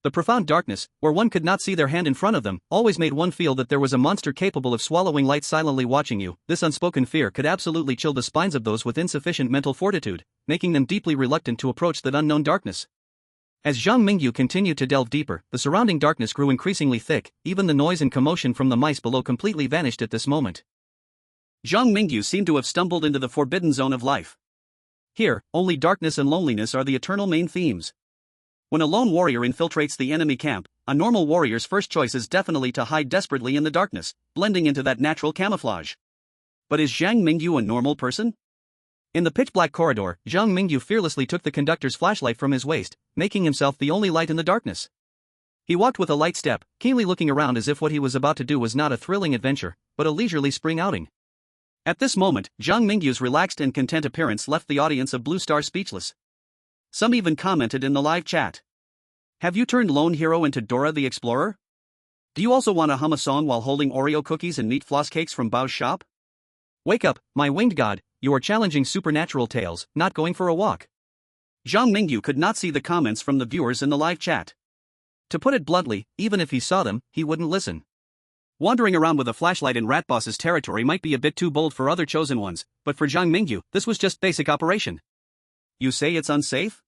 Speaker 3: The profound darkness, where one could not see their hand in front of them, always made one feel that there was a monster capable of swallowing light silently watching you. This unspoken fear could absolutely chill the spines of those with insufficient mental fortitude, making them deeply reluctant to approach that unknown darkness. As Zhang Mingyu continued to delve deeper, the surrounding darkness grew increasingly thick, even the noise and commotion from the mice below completely vanished at this moment. Zhang Mingyu seemed to have stumbled into the forbidden zone of life. Here, only darkness and loneliness are the eternal main themes. When a lone warrior infiltrates the enemy camp, a normal warrior's first choice is definitely to hide desperately in the darkness, blending into that natural camouflage. But is Zhang Mingyu a normal person? In the pitch-black corridor, Zhang Mingyu fearlessly took the conductor's flashlight from his waist, making himself the only light in the darkness. He walked with a light step, keenly looking around as if what he was about to do was not a thrilling adventure, but a leisurely spring outing. At this moment, Zhang Mingyu's relaxed and content appearance left the audience of Blue Star speechless. Some even commented in the live chat. Have you turned lone hero into Dora the Explorer? Do you also want to hum a song while holding Oreo cookies and meat floss cakes from Bao's shop? Wake up, my winged god, you are challenging supernatural tales, not going for a walk. Zhang Mingyu could not see the comments from the viewers in the live chat. To put it bluntly, even if he saw them, he wouldn't listen. Wandering around with a flashlight in Rat Boss's territory might be a bit too bold for other chosen ones, but for Zhang Mingyu, this was just basic operation. You say it's unsafe?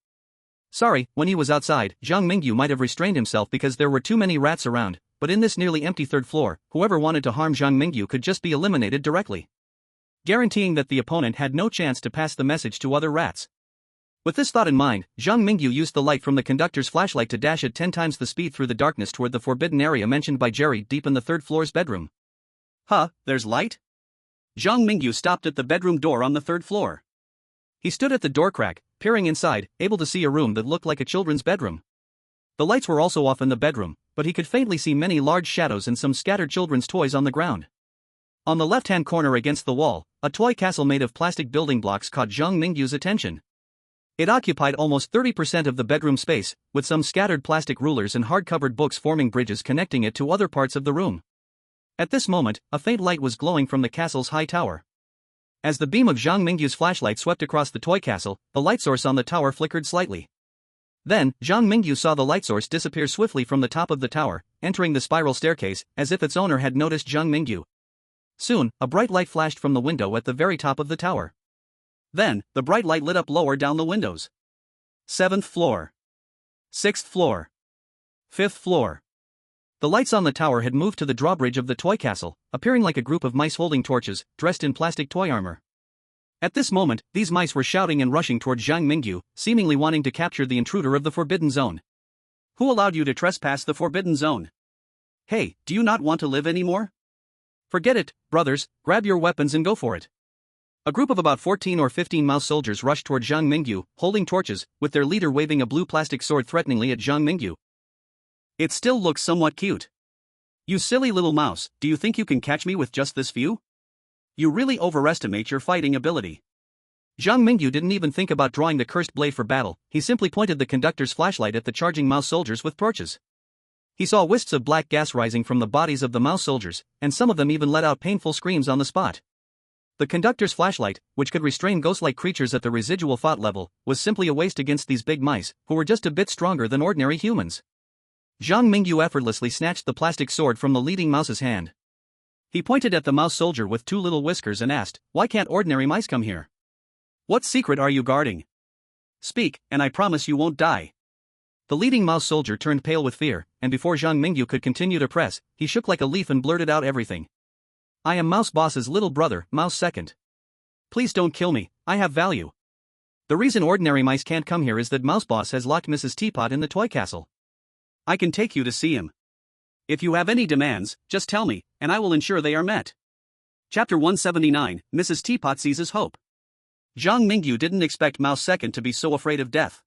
Speaker 3: Sorry, when he was outside, Zhang Mingyu might have restrained himself because there were too many rats around, but in this nearly empty third floor, whoever wanted to harm Zhang Mingyu could just be eliminated directly, guaranteeing that the opponent had no chance to pass the message to other rats. With this thought in mind, Zhang Mingyu used the light from the conductor's flashlight to dash at 10 times the speed through the darkness toward the forbidden area mentioned by Jerry deep in the third floor's bedroom. Huh, there's light? Zhang Mingyu stopped at the bedroom door on the third floor. He stood at the door crack, peering inside, able to see a room that looked like a children's bedroom. The lights were also off in the bedroom, but he could faintly see many large shadows and some scattered children's toys on the ground. On the left-hand corner against the wall, a toy castle made of plastic building blocks caught Zhang Mingyu's attention. It occupied almost 30% of the bedroom space, with some scattered plastic rulers and hard-covered books forming bridges connecting it to other parts of the room. At this moment, a faint light was glowing from the castle's high tower. As the beam of Zhang Mingyu's flashlight swept across the toy castle, the light source on the tower flickered slightly. Then, Zhang Mingyu saw the light source disappear swiftly from the top of the tower, entering the spiral staircase, as if its owner had noticed Zhang Mingyu. Soon, a bright light flashed from the window at the very top of the tower. Then, the bright light lit up lower down the windows. 7th floor. 6th floor. 5th floor. The lights on the tower had moved to the drawbridge of the toy castle, appearing like a group of mice holding torches, dressed in plastic toy armor. At this moment, these mice were shouting and rushing toward Zhang Mingyu, seemingly wanting to capture the intruder of the Forbidden Zone. Who allowed you to trespass the Forbidden Zone? Hey, do you not want to live anymore? Forget it, brothers, grab your weapons and go for it. A group of about 14 or 15 mouse soldiers rushed toward Zhang Mingyu, holding torches, with their leader waving a blue plastic sword threateningly at Zhang Mingyu. It still looks somewhat cute. You silly little mouse, do you think you can catch me with just this few? You really overestimate your fighting ability. Zhang Mingyu didn't even think about drawing the cursed blade for battle, he simply pointed the conductor's flashlight at the charging mouse soldiers with torches. He saw wisps of black gas rising from the bodies of the mouse soldiers, and some of them even let out painful screams on the spot. The conductor's flashlight, which could restrain ghost-like creatures at the residual thought level, was simply a waste against these big mice, who were just a bit stronger than ordinary humans. Zhang Mingyu effortlessly snatched the plastic sword from the leading mouse's hand. He pointed at the mouse soldier with two little whiskers and asked, "Why can't ordinary mice come here? What secret are you guarding? Speak, and I promise you won't die." The leading mouse soldier turned pale with fear, and before Zhang Mingyu could continue to press, he shook like a leaf and blurted out everything. "I am Mouse Boss's little brother, Mouse Second. Please don't kill me, I have value. The reason ordinary mice can't come here is that Mouse Boss has locked Mrs. Teapot in the toy castle. I can take you to see him. If you have any demands, just tell me, and I will ensure they are met." Chapter 179, Mrs. Teapot Seizes Hope. Zhang Mingyu didn't expect Mouse Second to be so afraid of death.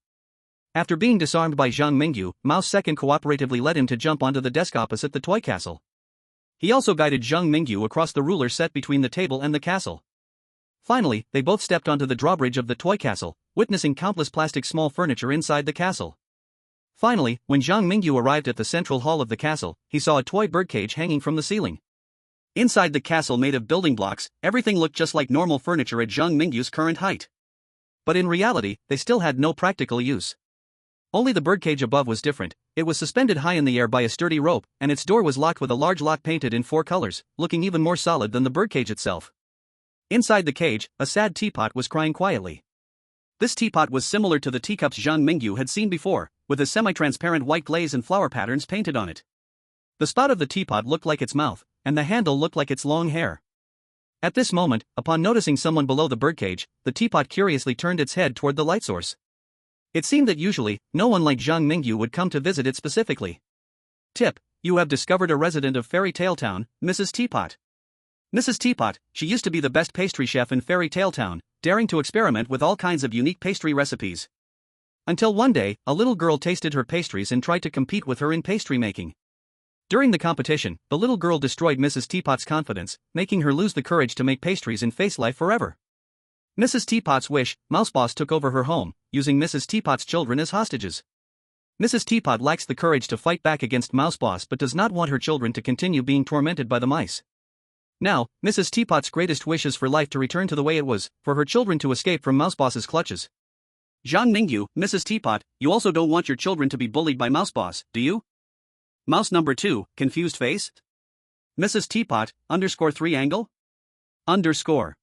Speaker 3: After being disarmed by Zhang Mingyu, Mouse Second cooperatively led him to jump onto the desk opposite the toy castle. He also guided Zhang Mingyu across the ruler set between the table and the castle. Finally, they both stepped onto the drawbridge of the toy castle, witnessing countless plastic small furniture inside the castle. Finally, when Zhang Mingyu arrived at the central hall of the castle, he saw a toy birdcage hanging from the ceiling. Inside the castle made of building blocks, everything looked just like normal furniture at Zhang Mingyu's current height. But in reality, they still had no practical use. Only the birdcage above was different. It was suspended high in the air by a sturdy rope, and its door was locked with a large lock painted in 4 colors, looking even more solid than the birdcage itself. Inside the cage, a sad teapot was crying quietly. This teapot was similar to the teacups Zhang Mingyu had seen before, with a semi-transparent white glaze and flower patterns painted on it. The spout of the teapot looked like its mouth, and the handle looked like its long hair. At this moment, upon noticing someone below the birdcage, the teapot curiously turned its head toward the light source. It seemed that usually, no one like Zhang Mingyu would come to visit it specifically. Tip: you have discovered a resident of Fairy Tale Town, Mrs. Teapot. Mrs. Teapot, she used to be the best pastry chef in Fairy Tale Town, daring to experiment with all kinds of unique pastry recipes. Until one day, a little girl tasted her pastries and tried to compete with her in pastry making. During the competition, the little girl destroyed Mrs. Teapot's confidence, making her lose the courage to make pastries and face life forever. Mrs. Teapot's wish, Mouseboss took over her home, using Mrs. Teapot's children as hostages. Mrs. Teapot lacks the courage to fight back against Mouseboss but does not want her children to continue being tormented by the mice. Now, Mrs. Teapot's greatest wish is for life to return to the way it was, for her children to escape from Mouseboss's clutches.
Speaker 1: Zhang Mingyu, Mrs. Teapot, you also don't want your children to be bullied by Mouseboss, do you? Mouse number 2, confused face? Mrs. Teapot, _3 angle? Underscore.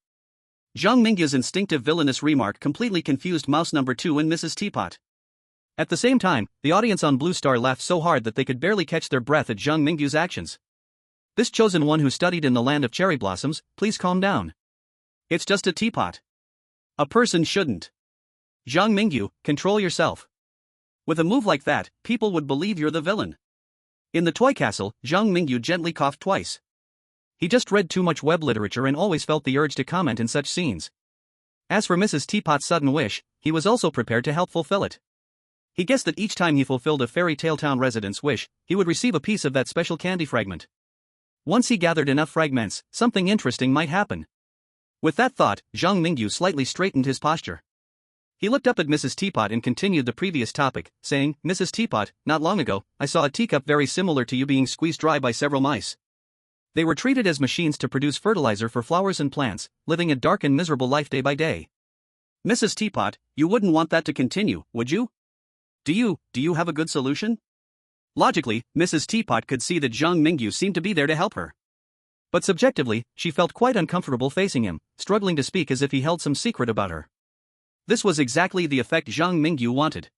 Speaker 1: Zhang Mingyu's instinctive villainous remark completely confused mouse number 2 and Mrs. Teapot. At the same time, the audience on Blue Star laughed so hard that they could barely catch their breath at Zhang Mingyu's actions. This chosen one who studied in the land of cherry blossoms, please calm down. It's just a teapot. A person shouldn't. Zhang Mingyu, control yourself. With a move like that, people would believe you're the villain. In the toy castle, Zhang Mingyu gently coughed twice. He just read too much web literature and always felt the urge to comment in such scenes. As for Mrs. Teapot's sudden wish, he was also prepared to help fulfill it. He guessed that each time he fulfilled a fairy tale town resident's wish, he would receive a piece of that special candy fragment. Once he gathered enough fragments, something interesting might happen. With that thought, Zhang Mingyu slightly straightened his posture. He looked up at Mrs. Teapot and continued the previous topic, saying, Mrs. Teapot, not long ago, I saw a teacup very similar to you being squeezed dry by several mice. They were treated as machines to produce fertilizer for flowers and plants, living a dark and miserable life day by day. Mrs. Teapot, you wouldn't want that to continue, would you? Do you have a good solution? Logically, Mrs. Teapot could see that Zhang Mingyu seemed to be there to help her. But subjectively, she felt quite uncomfortable facing him, struggling to speak as if he held some secret about her. This was exactly the effect Zhang Mingyu wanted.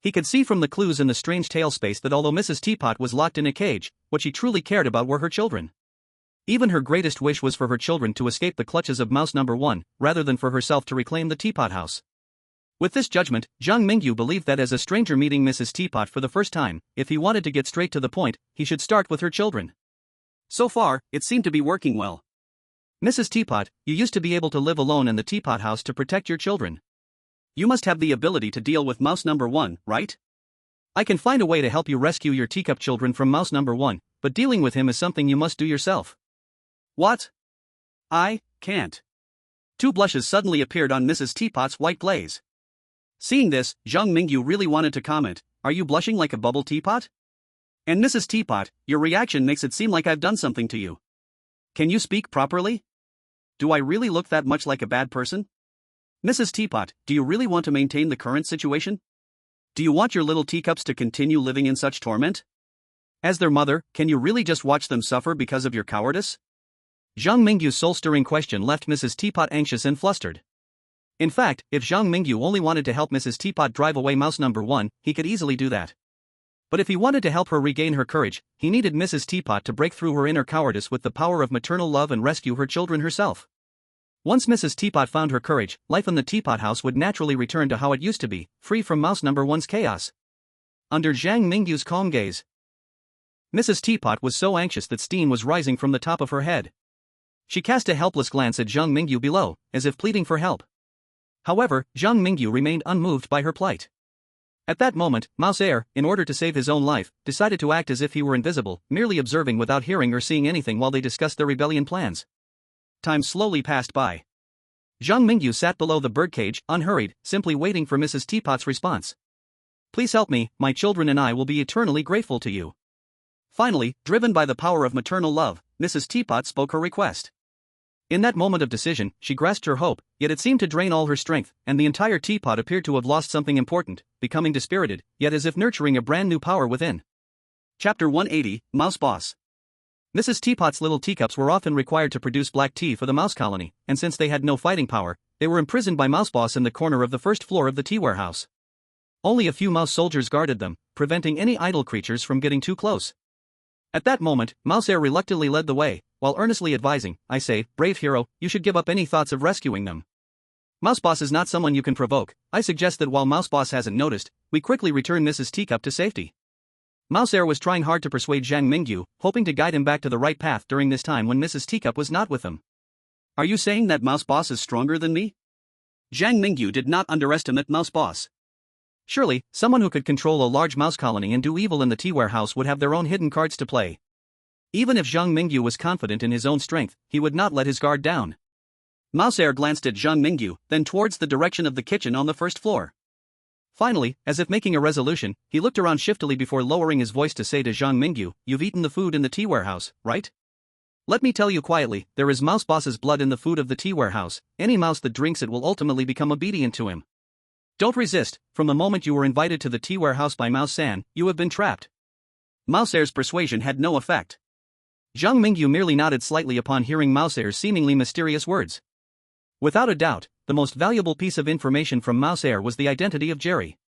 Speaker 1: He could see from the clues in the strange tale space that although Mrs. Teapot was locked in a cage, what she truly cared about were her children. Even her greatest wish was for her children to escape the clutches of mouse number 1, rather than for herself to reclaim the teapot house. With this judgment, Zhang Mingyu believed that as a stranger meeting Mrs. Teapot for the first time, if he wanted to get straight to the point, he should start with her children. So far, it seemed to be working well.
Speaker 3: Mrs. Teapot, you used to be able to live alone in the teapot house to protect your children.
Speaker 1: You must have the ability to deal with mouse number 1, right?
Speaker 3: I can find a way to help you rescue your teacup children from mouse number 1, but dealing with him is something you must do yourself.
Speaker 1: What? I can't. 2 blushes suddenly appeared on Mrs. Teapot's white glaze. Seeing this, Zhang Mingyu really wanted to comment, are you blushing like a bubble teapot? And Mrs. Teapot, your reaction makes it seem like I've done something to you. Can you speak properly? Do I really look that much like a bad person? Mrs. Teapot, do you really want to maintain the current situation? Do you want your little teacups to continue living in such torment? As their mother, can you really just watch them suffer because of your cowardice? Zhang Mingyu's soul-stirring question left Mrs. Teapot anxious and flustered. In fact, if Zhang Mingyu only wanted to help Mrs. Teapot drive away mouse number 1, he could easily do that. But if he wanted to help her regain her courage, he needed Mrs. Teapot to break through her inner cowardice with the power of maternal love and rescue her children herself. Once Mrs. Teapot found her courage, life in the teapot house would naturally return to how it used to be, free from mouse number 1's chaos. Under Zhang Mingyu's calm gaze, Mrs. Teapot was so anxious that steam was rising from the top of her head. She cast a helpless glance at Zhang Mingyu below, as if pleading for help. However, Zhang Mingyu remained unmoved by her plight. At that moment, Mouse Air, in order to save his own life, decided to act as if he were invisible, merely observing without hearing or seeing anything while they discussed their rebellion plans. Time slowly passed by. Zhang Mingyu sat below the birdcage, unhurried, simply waiting for Mrs. Teapot's response. Please help me, my children and I will be eternally grateful to you. Finally, driven by the power of maternal love, Mrs. Teapot spoke her request. In that moment of decision, she grasped her hope, yet it seemed to drain all her strength, and the entire teapot appeared to have lost something important, becoming dispirited, yet as if nurturing a brand new power within. Chapter 180, Mouse Boss.
Speaker 3: Mrs. Teapot's little teacups were often required to produce black tea for the mouse colony, and since they had no fighting power, they were imprisoned by Mouse Boss in the corner of the first floor of the tea warehouse. Only a few mouse soldiers guarded them, preventing any idle creatures from getting too close. At that moment, Mouse Air reluctantly led the way, while earnestly advising, I say, brave hero, you should give up any thoughts of rescuing them. Mouse Boss is not someone you can provoke. I suggest that while Mouse Boss hasn't noticed, we quickly return Mrs. Teacup to safety. Mouse Air was trying hard to persuade Zhang Mingyu, hoping to guide him back to the right path during this time when Mrs. Teacup was not with them.
Speaker 1: Are you saying that Mouse Boss is stronger than me? Zhang Mingyu did not underestimate Mouse Boss.
Speaker 3: Surely, someone who could control a large mouse colony and do evil in the tea warehouse would have their own hidden cards to play. Even if Zhang Mingyu was confident in his own strength, he would not let his guard down. Mouseair glanced at Zhang Mingyu, then towards the direction of the kitchen on the first floor. Finally, as if making a resolution, he looked around shiftily before lowering his voice to say to Zhang Mingyu, "You've eaten the food in the tea warehouse, right? Let me tell you quietly, there is mouse boss's blood in the food of the tea warehouse. Any mouse that drinks it will ultimately become obedient to him. Don't resist. From the moment you were invited to the tea warehouse by Mouse-san, you have been trapped." Mouseair's persuasion had no effect. Zhang Mingyu merely nodded slightly upon hearing Mouseair's seemingly mysterious words. Without a doubt, the most valuable piece of information from Mouseair was the identity of Jerry.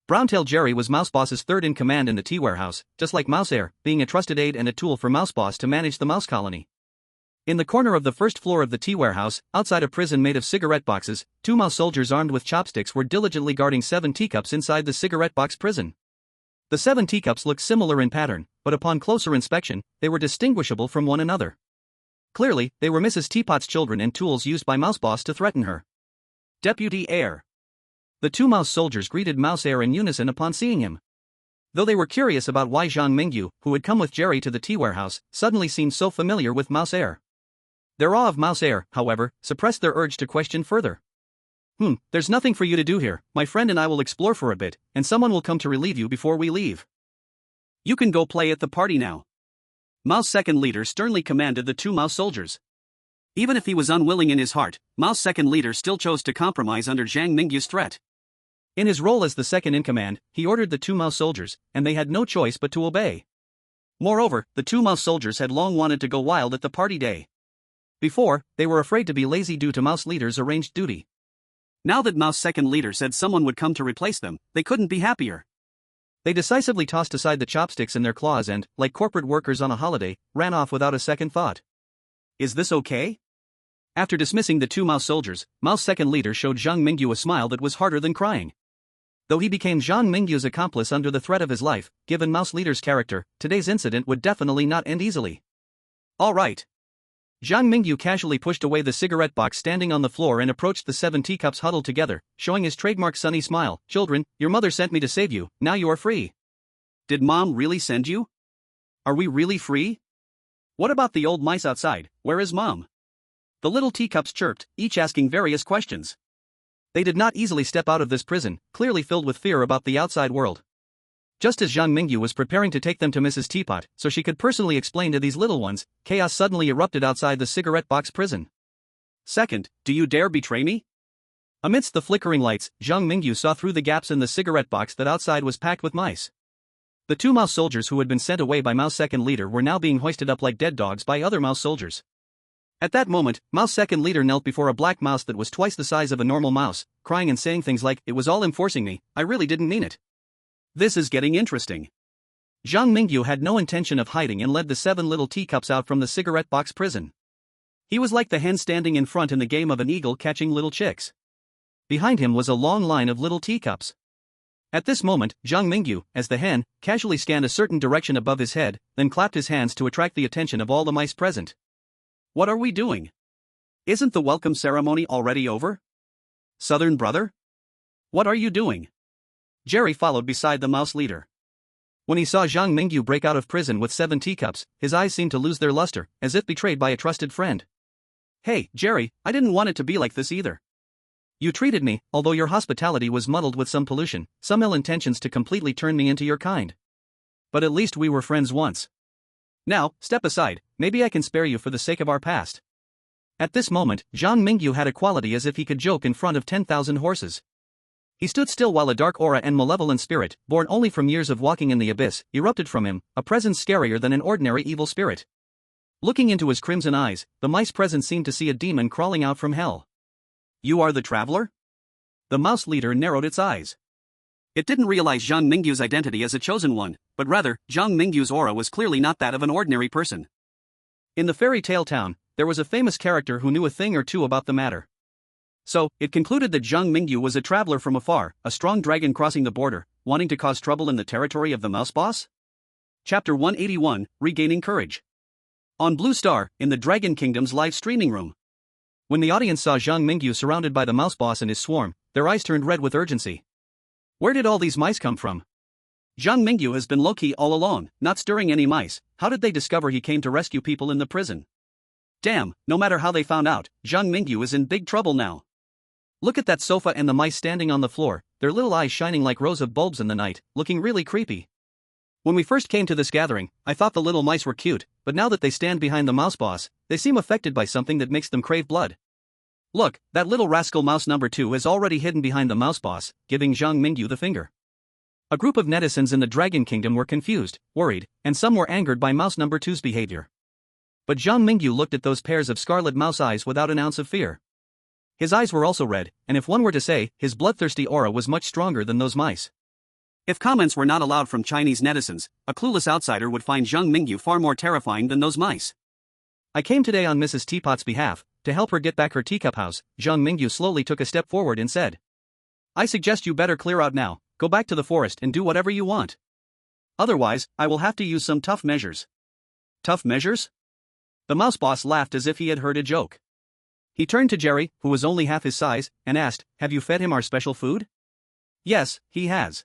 Speaker 3: Browntail Jerry was Mouseboss's third in command in the tea warehouse, just like Mouseair, being a trusted aide and a tool for Mouseboss to manage the mouse colony. In the corner of the first floor of the tea warehouse, outside a prison made of cigarette boxes, 2 mouse soldiers armed with chopsticks were diligently guarding 7 teacups inside the cigarette box prison. The 7 teacups looked similar in pattern, but upon closer inspection, they were distinguishable from one another. Clearly, they were Mrs. Teapot's children and tools used by Mouseboss to threaten her. Deputy Heir. The 2 mouse soldiers greeted Mouseair in unison upon seeing him. Though they were curious about why Zhang Mingyu, who had come with Jerry to the tea warehouse, suddenly seemed so familiar with Mouseair. Their awe of Mouseair, however, suppressed their urge to question further. There's nothing for you to do here. My friend and I will explore for a bit, and someone will come to relieve you before we leave. You can go play at the party now. Mouse second leader sternly commanded the 2 mouse soldiers. Even if he was unwilling in his heart, Mouse second leader still chose to compromise under Zhang Mingyu's threat. In his role as the second in command, he ordered the 2 mouse soldiers, and they had no choice but to obey. Moreover, the 2 mouse soldiers had long wanted to go wild at the party day. Before, they were afraid to be lazy due to Mouse leader's arranged duty. Now that Mouse second leader said someone would come to replace them, they couldn't be happier. They decisively tossed aside the chopsticks in their claws and, like corporate workers on a holiday, ran off without a second thought. Is this okay? After dismissing the 2 mouse soldiers, Mouse second leader showed Zhang Mingyu a smile that was harder than crying. Though he became Zhang Mingyu's accomplice under the threat of his life, given Mouse leader's character, today's incident would definitely not end easily. All right. Zhang Mingyu casually pushed away the cigarette box standing on the floor and approached the 7 teacups huddled together, showing his trademark sunny smile. "Children, your mother sent me to save you, now you are free." "Did Mom really send you? Are we really free? What about the old mice outside, where is Mom?" The little teacups chirped, each asking various questions. They did not easily step out of this prison, clearly filled with fear about the outside world. Just as Zhang Mingyu was preparing to take them to Mrs. Teapot, so she could personally explain to these little ones, chaos suddenly erupted outside the cigarette box prison. "Second, do you dare betray me?" Amidst the flickering lights, Zhang Mingyu saw through the gaps in the cigarette box that outside was packed with mice. The 2 mouse soldiers who had been sent away by Mouse second leader were now being hoisted up like dead dogs by other mouse soldiers. At that moment, Mouse second leader knelt before a black mouse that was twice the size of a normal mouse, crying and saying things like, "It was all him forcing me, I really didn't mean it." This is getting interesting. Zhang Mingyu had no intention of hiding and led the 7 little teacups out from the cigarette box prison. He was like the hen standing in front in the game of an eagle catching little chicks. Behind him was a long line of little teacups. At this moment, Zhang Mingyu, as the hen, casually scanned a certain direction above his head, then clapped his hands to attract the attention of all the mice present. "What are we doing? Isn't the welcome ceremony already over? Southern brother? What are you doing?" Jerry followed beside the mouse leader. When he saw Zhang Mingyu break out of prison with 7 teacups, his eyes seemed to lose their luster, as if betrayed by a trusted friend. "Hey, Jerry, I didn't want it to be like this either. You treated me, although your hospitality was muddled with some pollution, some ill intentions to completely turn me into your kind. But at least we were friends once. Now, step aside, maybe I can spare you for the sake of our past." At this moment, Zhang Mingyu had a quality as if he could joke in front of 10,000 horses. He stood still while a dark aura and malevolent spirit, born only from years of walking in the abyss, erupted from him, a presence scarier than an ordinary evil spirit. Looking into his crimson eyes, the mice present seemed to see a demon crawling out from hell. "You are the traveler?" The mouse leader narrowed its eyes. It didn't realize Zhang Mingyu's identity as a chosen one, but rather, Zhang Mingyu's aura was clearly not that of an ordinary person. In the fairy tale town, there was a famous character who knew a thing or two about the matter. So, it concluded that Zhang Mingyu was a traveler from afar, a strong dragon crossing the border, wanting to cause trouble in the territory of the mouse boss? Chapter 181, Regaining Courage. On Blue Star, in the Dragon Kingdom's live streaming room. When the audience saw Zhang Mingyu surrounded by the mouse boss and his swarm, their eyes turned red with urgency. Where did all these mice come from? Zhang Mingyu has been low-key all along, not stirring any mice. How did they discover he came to rescue people in the prison? Damn, no matter how they found out, Zhang Mingyu is in big trouble now. Look at that sofa and the mice standing on the floor, their little eyes shining like rows of bulbs in the night, looking really creepy. When we first came to this gathering, I thought the little mice were cute, but now that they stand behind the mouse boss, they seem affected by something that makes them crave blood. Look, that little rascal mouse number 2 is already hidden behind the mouse boss, giving Zhang Mingyu the finger. A group of netizens in the Dragon Kingdom were confused, worried, and some were angered by mouse number 2's behavior. But Zhang Mingyu looked at those pairs of scarlet mouse eyes without an ounce of fear. His eyes were also red, and if one were to say, his bloodthirsty aura was much stronger than those mice. If comments were not allowed from Chinese netizens, a clueless outsider would find Zhang Mingyu far more terrifying than those mice. I came today on Mrs. Teapot's behalf, to help her get back her teacup house. Zhang Mingyu slowly took a step forward and said. I suggest you better clear out now, go back to the forest and do whatever you want. Otherwise, I will have to use some tough measures. Tough measures? The mouse boss laughed as if he had heard a joke. He turned to Jerry, who was only half his size, and asked, have you fed him our special food? Yes, he has.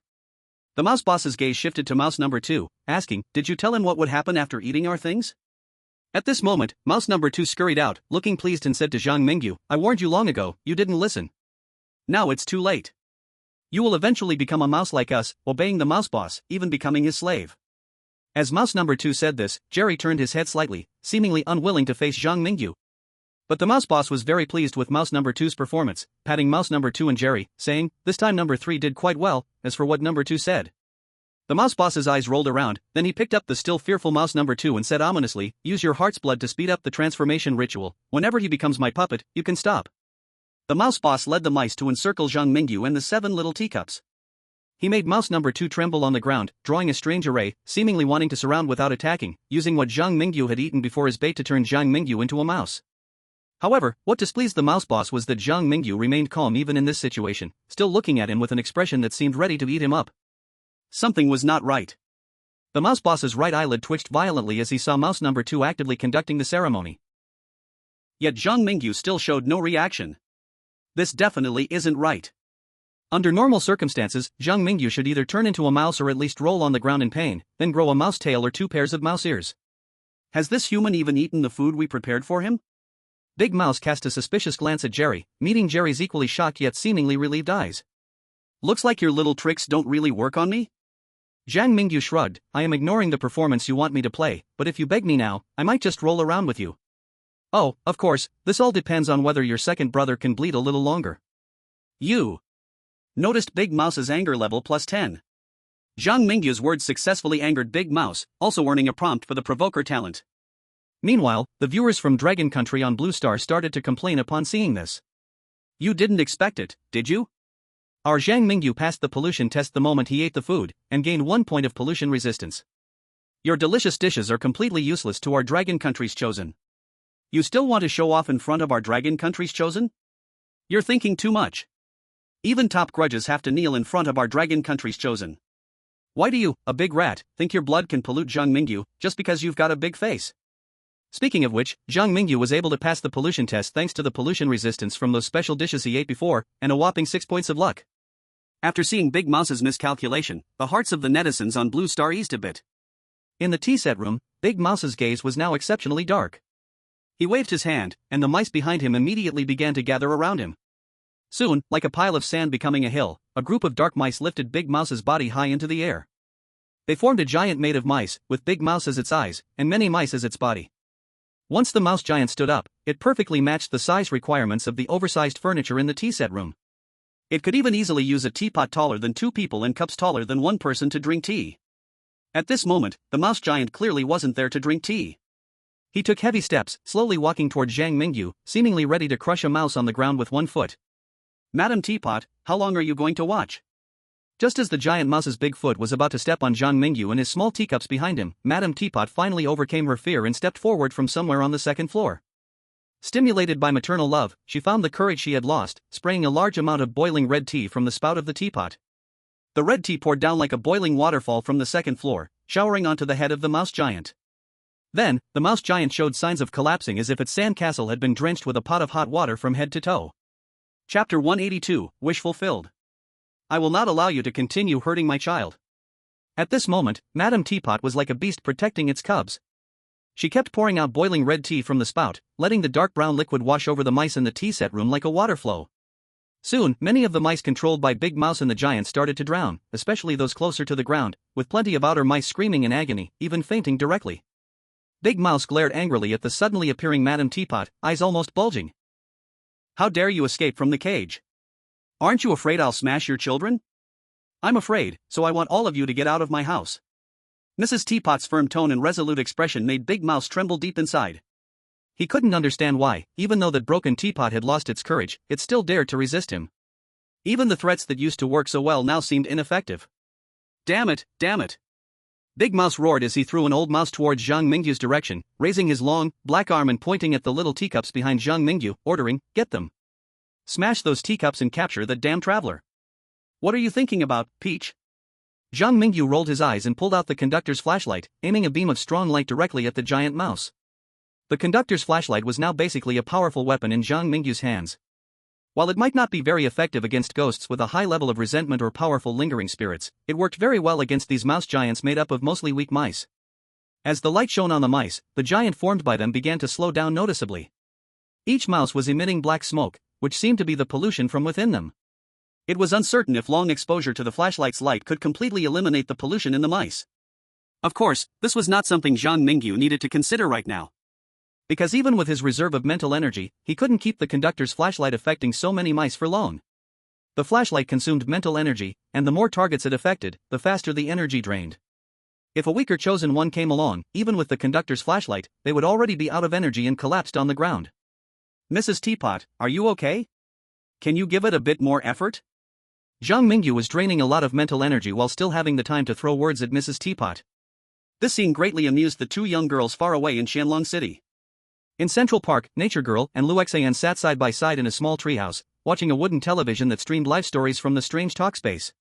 Speaker 3: The mouse boss's gaze shifted to mouse number 2, asking, did you tell him what would happen after eating our things? At this moment, mouse number 2 scurried out, looking pleased and said to Zhang Mingyu, I warned you long ago, you didn't listen. Now it's too late. You will eventually become a mouse like us, obeying the mouse boss, even becoming his slave. As mouse number 2 said this, Jerry turned his head slightly, seemingly unwilling to face Zhang Mingyu. But the mouse boss was very pleased with mouse number 2's performance, patting mouse number 2 and Jerry, saying, this time number 3 did quite well. As for what number 2 said. The mouse boss's eyes rolled around, then he picked up the still fearful mouse number 2 and said ominously, use your heart's blood to speed up the transformation ritual. Whenever he becomes my puppet, you can stop. The mouse boss led the mice to encircle Zhang Mingyu and the 7 little teacups. He made mouse number 2 tremble on the ground, drawing a strange array, seemingly wanting to surround without attacking, using what Zhang Mingyu had eaten before his bait to turn Zhang Mingyu into a mouse. However, what displeased the mouse boss was that Zhang Mingyu remained calm even in this situation, still looking at him with an expression that seemed ready to eat him up. Something was not right. The mouse boss's right eyelid twitched violently as he saw mouse number 2 actively conducting the ceremony. Yet Zhang Mingyu still showed no reaction. This definitely isn't right. Under normal circumstances, Zhang Mingyu should either turn into a mouse or at least roll on the ground in pain, then grow a mouse tail or 2 pairs of mouse ears. Has this human even eaten the food we prepared for him? Big Mouse cast a suspicious glance at Jerry, meeting Jerry's equally shocked yet seemingly relieved eyes. Looks like your little tricks don't really work on me? Zhang Mingyu shrugged, I am ignoring the performance you want me to play, but if you beg me now, I might just roll around with you. Oh, of course, this all depends on whether your second brother can bleed a little longer. You noticed Big Mouse's anger level plus 10. Zhang Mingyu's words successfully angered Big Mouse, also earning a prompt for the provoker talent. Meanwhile, the viewers from Dragon Country on Blue Star started to complain upon seeing this. You didn't expect it, did you? Our Zhang Mingyu passed the pollution test the moment he ate the food, and gained 1 point of pollution resistance. Your delicious dishes are completely useless to our Dragon Country's chosen. You still want to show off in front of our Dragon Country's chosen? You're thinking too much. Even top grudges have to kneel in front of our Dragon Country's chosen. Why do you, a big rat, think your blood can pollute Zhang Mingyu, just because you've got a big face? Speaking of which, Zhang Mingyu was able to pass the pollution test thanks to the pollution resistance from those special dishes he ate before, and a whopping 6 points of luck. After seeing Big Mouse's miscalculation, the hearts of the netizens on Blue Star eased a bit. In the tea set room, Big Mouse's gaze was now exceptionally dark. He waved his hand, and the mice behind him immediately began to gather around him. Soon, like a pile of sand becoming a hill, a group of dark mice lifted Big Mouse's body high into the air. They formed a giant made of mice, with Big Mouse as its eyes, and many mice as its body. Once the mouse giant stood up, it perfectly matched the size requirements of the oversized furniture in the tea set room. It could even easily use a teapot taller than 2 people and cups taller than 1 person to drink tea. At this moment, the mouse giant clearly wasn't there to drink tea. He took heavy steps, slowly walking toward Zhang Mingyu, seemingly ready to crush a mouse on the ground with 1 foot. Madam Teapot, how long are you going to watch? Just as the giant mouse's big foot was about to step on Zhang Mingyu and his small teacups behind him, Madam Teapot finally overcame her fear and stepped forward from somewhere on the 2nd floor. Stimulated by maternal love, she found the courage she had lost, spraying a large amount of boiling red tea from the spout of the teapot. The red tea poured down like a boiling waterfall from the 2nd floor, showering onto the head of the mouse giant. Then, the mouse giant showed signs of collapsing as if its sandcastle had been drenched with a pot of hot water from head to toe. Chapter 182, Wish Fulfilled. I will not allow you to continue hurting my child. At this moment, Madame Teapot was like a beast protecting its cubs. She kept pouring out boiling red tea from the spout, letting the dark brown liquid wash over the mice in the tea set room like a water flow. Soon, many of the mice controlled by Big Mouse and the Giant started to drown, especially those closer to the ground, with plenty of outer mice screaming in agony, even fainting directly. Big Mouse glared angrily at the suddenly appearing Madame Teapot, eyes almost bulging. How dare you escape from the cage? Aren't you afraid I'll smash your children? I'm afraid, so I want all of you to get out of my house. Mrs. Teapot's firm tone and resolute expression made Big Mouse tremble deep inside. He couldn't understand why, even though that broken teapot had lost its courage, it still dared to resist him. Even the threats that used to work so well now seemed ineffective. Damn it, damn it. Big Mouse roared as he threw an old mouse towards Zhang Mingyu's direction, raising his long, black arm and pointing at the little teacups behind Zhang Mingyu, ordering, "Get them. Smash those teacups and capture that damn traveler." What are you thinking about, Peach? Zhang Mingyu rolled his eyes and pulled out the conductor's flashlight, aiming a beam of strong light directly at the giant mouse. The conductor's flashlight was now basically a powerful weapon in Zhang Mingyu's hands. While it might not be very effective against ghosts with a high level of resentment or powerful lingering spirits, it worked very well against these mouse giants made up of mostly weak mice. As the light shone on the mice, the giant formed by them began to slow down noticeably. Each mouse was emitting black smoke, which seemed to be the pollution from within them. It was uncertain if long exposure to the flashlight's light could completely eliminate the pollution in the mice. Of course, this was not something Zhang Mingyu needed to consider right now. Because even with his reserve of mental energy, he couldn't keep the conductor's flashlight affecting so many mice for long. The flashlight consumed mental energy, and the more targets it affected, the faster the energy drained. If a weaker chosen one came along, even with the conductor's flashlight, they would already be out of energy and collapsed on the ground. Mrs. Teapot, are you okay? Can you give it a bit more effort? Zhang Mingyu was draining a lot of mental energy while still having the time to throw words at Mrs. Teapot. This scene greatly amused the two young girls far away in Qianlong City. In Central Park, Nature Girl and Luxian sat side by side in a small treehouse, watching a wooden television that streamed live stories from the strange talk space.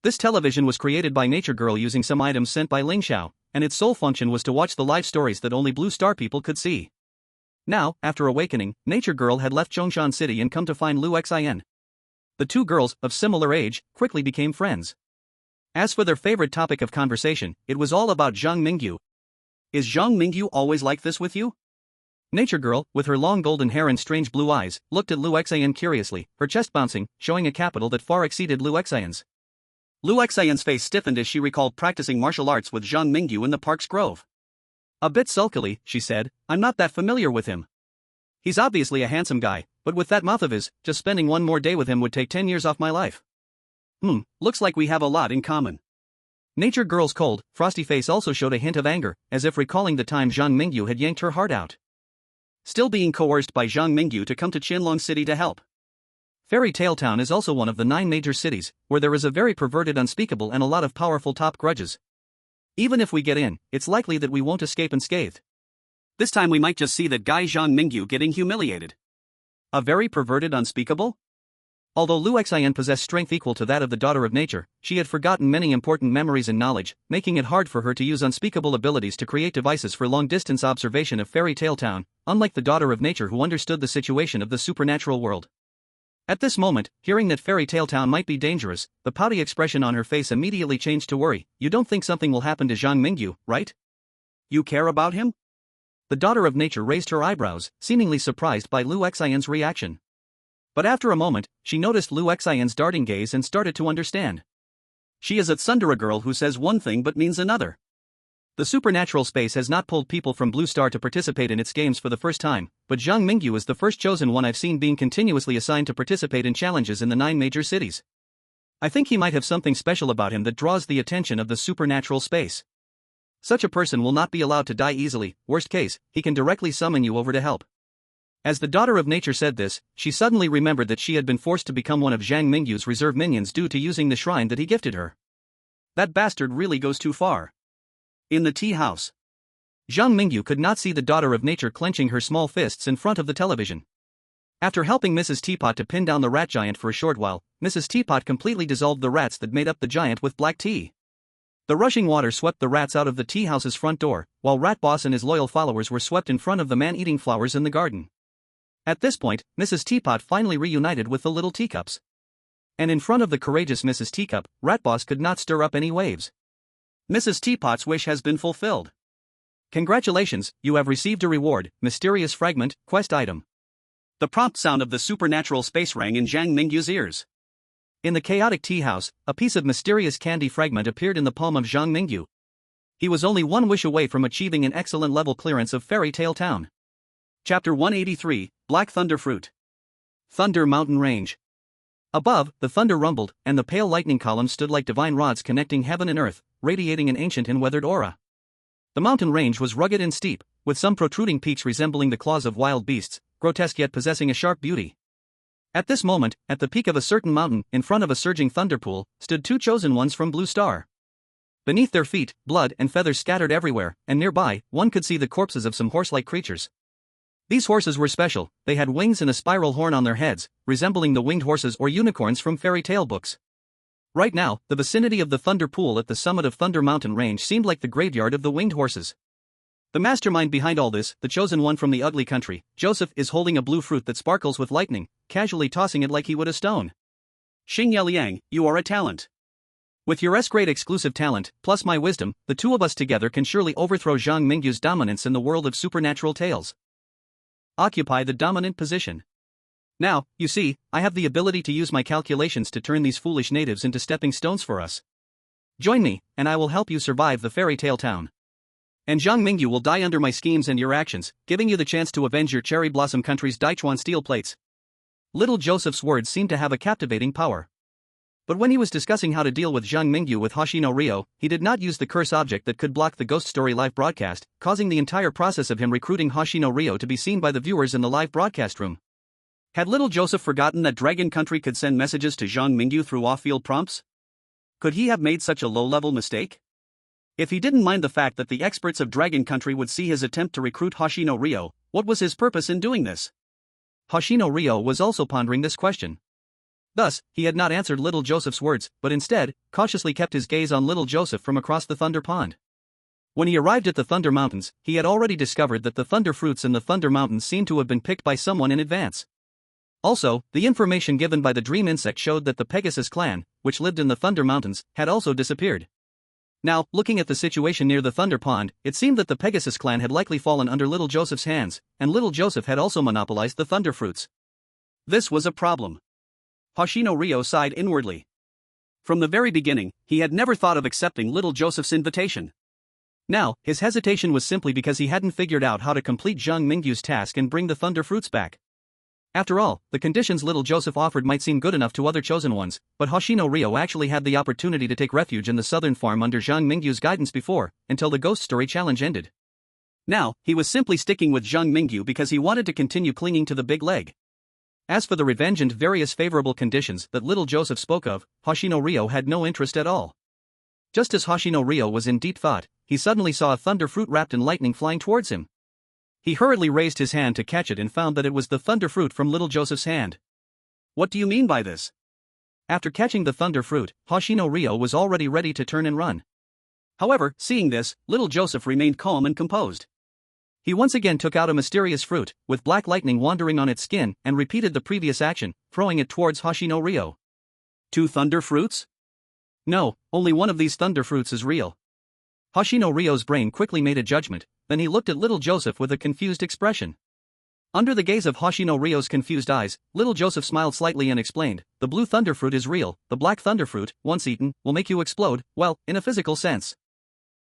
Speaker 3: This television was created by Nature Girl using some items sent by Ling Xiao, and its sole function was to watch the live stories that only Blue Star people could see. Now, after awakening, Nature Girl had left Chongshan City and come to find Luxian. The two girls, of similar age, quickly became friends. As for their favorite topic of conversation, it was all about Zhang Mingyu. Is Zhang Mingyu always like this with you? Nature Girl, with her long golden hair and strange blue eyes, looked at Luxian curiously, her chest bouncing, showing a capital that far exceeded Luxian's. Luxian's face stiffened as she recalled practicing martial arts with Zhang Mingyu in the park's grove. A bit sulkily, she said, I'm not that familiar with him. He's obviously a handsome guy, but with that mouth of his, just spending one more day with him would take 10 years off my life. Looks like we have a lot in common. Nature Girl's cold, frosty face also showed a hint of anger, as if recalling the time Zhang Mingyu had yanked her heart out. Still being coerced by Zhang Mingyu to come to Qianlong City to help. Fairy Tale Town is also one of the 9 major cities, where there is a very perverted unspeakable and a lot of powerful top grudges. Even if we get in, it's likely that we won't escape unscathed. This time we might just see that guy Zhang Mingyu getting humiliated. A very perverted unspeakable? Although Luxian possessed strength equal to that of the Daughter of Nature, she had forgotten many important memories and knowledge, making it hard for her to use unspeakable abilities to create devices for long-distance observation of Fairy Tale Town, unlike the Daughter of Nature who understood the situation of the supernatural world. At this moment, hearing that Fairy Tale Town might be dangerous, the pouty expression on her face immediately changed to worry. You don't think something will happen to Zhang Mingyu, right? You care about him? The Daughter of Nature raised her eyebrows, seemingly surprised by Luxian's reaction. But after a moment, she noticed Luxian's darting gaze and started to understand. She is a tsundere girl who says one thing but means another. The supernatural space has not pulled people from Blue Star to participate in its games for the first time, but Zhang Mingyu is the first chosen one I've seen being continuously assigned to participate in challenges in the 9 major cities. I think he might have something special about him that draws the attention of the supernatural space. Such a person will not be allowed to die easily, worst case, he can directly summon you over to help. As the Daughter of Nature said this, she suddenly remembered that she had been forced to become one of Zhang Mingyu's reserve minions due to using the shrine that he gifted her. That bastard really goes too far. In the tea house, Zhang Mingyu could not see the Daughter of Nature clenching her small fists in front of the television. After helping Mrs. Teapot to pin down the rat giant for a short while, Mrs. Teapot completely dissolved the rats that made up the giant with black tea. The rushing water swept the rats out of the tea house's front door, while Rat Boss and his loyal followers were swept in front of the man eating flowers in the garden. At this point, Mrs. Teapot finally reunited with the little teacups. And in front of the courageous Mrs. Teacup, Ratboss could not stir up any waves.
Speaker 1: Mrs. Teapot's wish has been fulfilled.
Speaker 3: Congratulations, you have received a reward, mysterious fragment, quest item.
Speaker 1: The prompt sound of the supernatural space rang in Zhang Mingyu's ears.
Speaker 3: In the chaotic tea house, a piece of mysterious candy fragment appeared in the palm of Zhang Mingyu. He was only one wish away from achieving an excellent level clearance of Fairy Tale Town.
Speaker 1: Chapter 183, Black Thunder Fruit.
Speaker 3: Thunder Mountain Range. Above, the thunder rumbled, and the pale lightning columns stood like divine rods connecting heaven and earth, radiating an ancient and weathered aura. The mountain range was rugged and steep, with some protruding peaks resembling the claws of wild beasts, grotesque yet possessing a sharp beauty. At this moment, at the peak of a certain mountain, in front of a surging thunder pool, stood two chosen ones from Blue Star. Beneath their feet, blood and feathers scattered everywhere, and nearby, one could see the corpses of some horse-like creatures. These horses were special, they had wings and a spiral horn on their heads, resembling the winged horses or unicorns from fairy tale books. Right now, the vicinity of the thunder pool at the summit of Thunder Mountain Range seemed like the graveyard of the winged horses. The mastermind behind all this, the chosen one from the ugly country, Joseph, is holding a blue fruit that sparkles with lightning, casually tossing it like he would a stone.
Speaker 1: Xing Liang, you are a talent.
Speaker 3: With your S-grade exclusive talent, plus my wisdom, the two of us together can surely overthrow Zhang Mingyu's dominance in the world of supernatural tales. Occupy the dominant position. Now, you see, I have the ability to use my calculations to turn these foolish natives into stepping stones for us. Join me, and I will help you survive the fairy tale town. And Zhang Mingyu will die under my schemes and your actions, giving you the chance to avenge your cherry blossom country's Daichuan steel plates. Little Joseph's words seemed to have a captivating power. But when he was discussing how to deal with Zhang Mingyu with Hoshino Ryo, he did not use the curse object that could block the Ghost Story live broadcast, causing the entire process of him recruiting Hoshino Ryo to be seen by the viewers in the live broadcast room.
Speaker 1: Had little Joseph forgotten that Dragon Country could send messages to Zhang Mingyu through off-field prompts? Could he have made such a low-level mistake? If he didn't mind the fact that the experts of Dragon Country would see his attempt to recruit Hoshino Ryo, what was his purpose in doing this? Hoshino Ryo was also pondering this question. Thus, he had not answered little Joseph's words, but instead, cautiously kept his gaze on little Joseph from across the Thunder Pond. When he arrived at the Thunder Mountains, he had already discovered that the Thunder Fruits in the Thunder Mountains seemed to have been picked by someone in advance. Also, the information given by the dream insect showed that the Pegasus clan, which lived in the Thunder Mountains, had also disappeared. Now, looking at the situation near the Thunder Pond, it seemed that the Pegasus clan had likely fallen under little Joseph's hands, and little Joseph had also monopolized the Thunder Fruits. This was a problem. Hoshino Ryo sighed inwardly. From the very beginning, he had never thought of accepting little Joseph's invitation. Now, his hesitation was simply because he hadn't figured out how to complete Zhang Mingyu's task and bring the Thunder Fruits back. After all, the conditions little Joseph offered might seem good enough to other chosen ones, but Hoshino Ryo actually had the opportunity to take refuge in the southern farm under Zhang Mingyu's guidance before, until the Ghost Story challenge ended. Now, he was simply sticking with Zhang Mingyu because he wanted to continue clinging to the big leg. As for the revenge and various favorable conditions that little Joseph spoke of, Hoshino Ryo had no interest at all. Just as Hoshino Ryo was in deep thought, he suddenly saw a thunder fruit wrapped in lightning flying towards him. He hurriedly raised his hand to catch it and found that it was the thunder fruit from little Joseph's hand. What do you mean by this? After catching the thunder fruit, Hoshino Ryo was already ready to turn and run. However, seeing this, little Joseph remained calm and composed. He once again took out a mysterious fruit, with black lightning wandering on its skin, and repeated the previous action, throwing it towards Hoshino Ryo. 2 thunder fruits? No, only one of these thunder fruits is real. Hoshino Ryo's brain quickly made a judgment, then he looked at little Joseph with a confused expression. Under the gaze of Hoshino Ryo's confused eyes, little Joseph smiled slightly and explained, the blue thunder fruit is real, the black thunder fruit, once eaten, will make you explode, well, in a physical sense.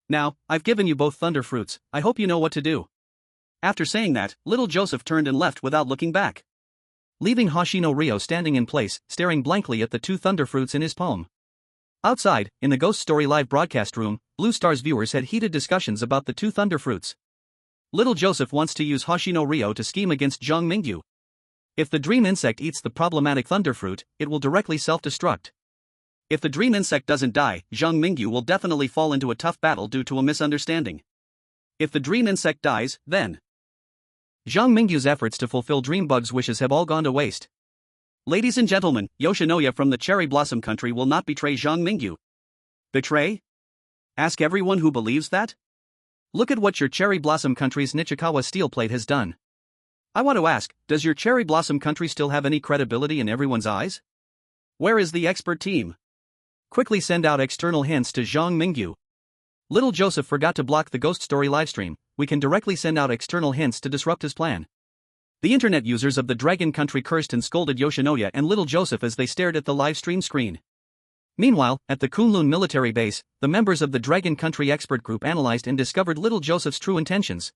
Speaker 1: Now, I've given you both thunder fruits, I hope you know what to do. After saying that, little Joseph turned and left without looking back, leaving Hoshino Ryo standing in place, staring blankly at the 2 thunder fruits in his palm. Outside, in the Ghost Story live broadcast room, Blue Star's viewers had heated discussions about the 2 thunder fruits. Little Joseph wants to use Hoshino Ryo to scheme against Zhang Mingyu. If the dream insect eats the problematic thunder fruit, it will directly self-destruct. If the dream insect doesn't die, Zhang Mingyu will definitely fall into a tough battle due to a misunderstanding. If the dream insect dies, then Zhang Mingyu's efforts to fulfill Dreambug's wishes have all gone to waste. Ladies and gentlemen, Yoshinoya from the Cherry Blossom Country will not betray Zhang Mingyu. Betray? Ask everyone who believes that? Look at what your Cherry Blossom Country's Nichikawa steel plate has done. I want to ask, does your Cherry Blossom Country still have any credibility in everyone's eyes? Where is the expert team? Quickly send out external hints to Zhang Mingyu. Little Joseph forgot to block the ghost story livestream. We can directly send out external hints to disrupt his plan. The internet users of the Dragon Country cursed and scolded Yoshinoya and Little Joseph as they stared at the live stream screen. Meanwhile, at the Kunlun military base, the members of the Dragon Country expert group analyzed and discovered Little Joseph's true intentions.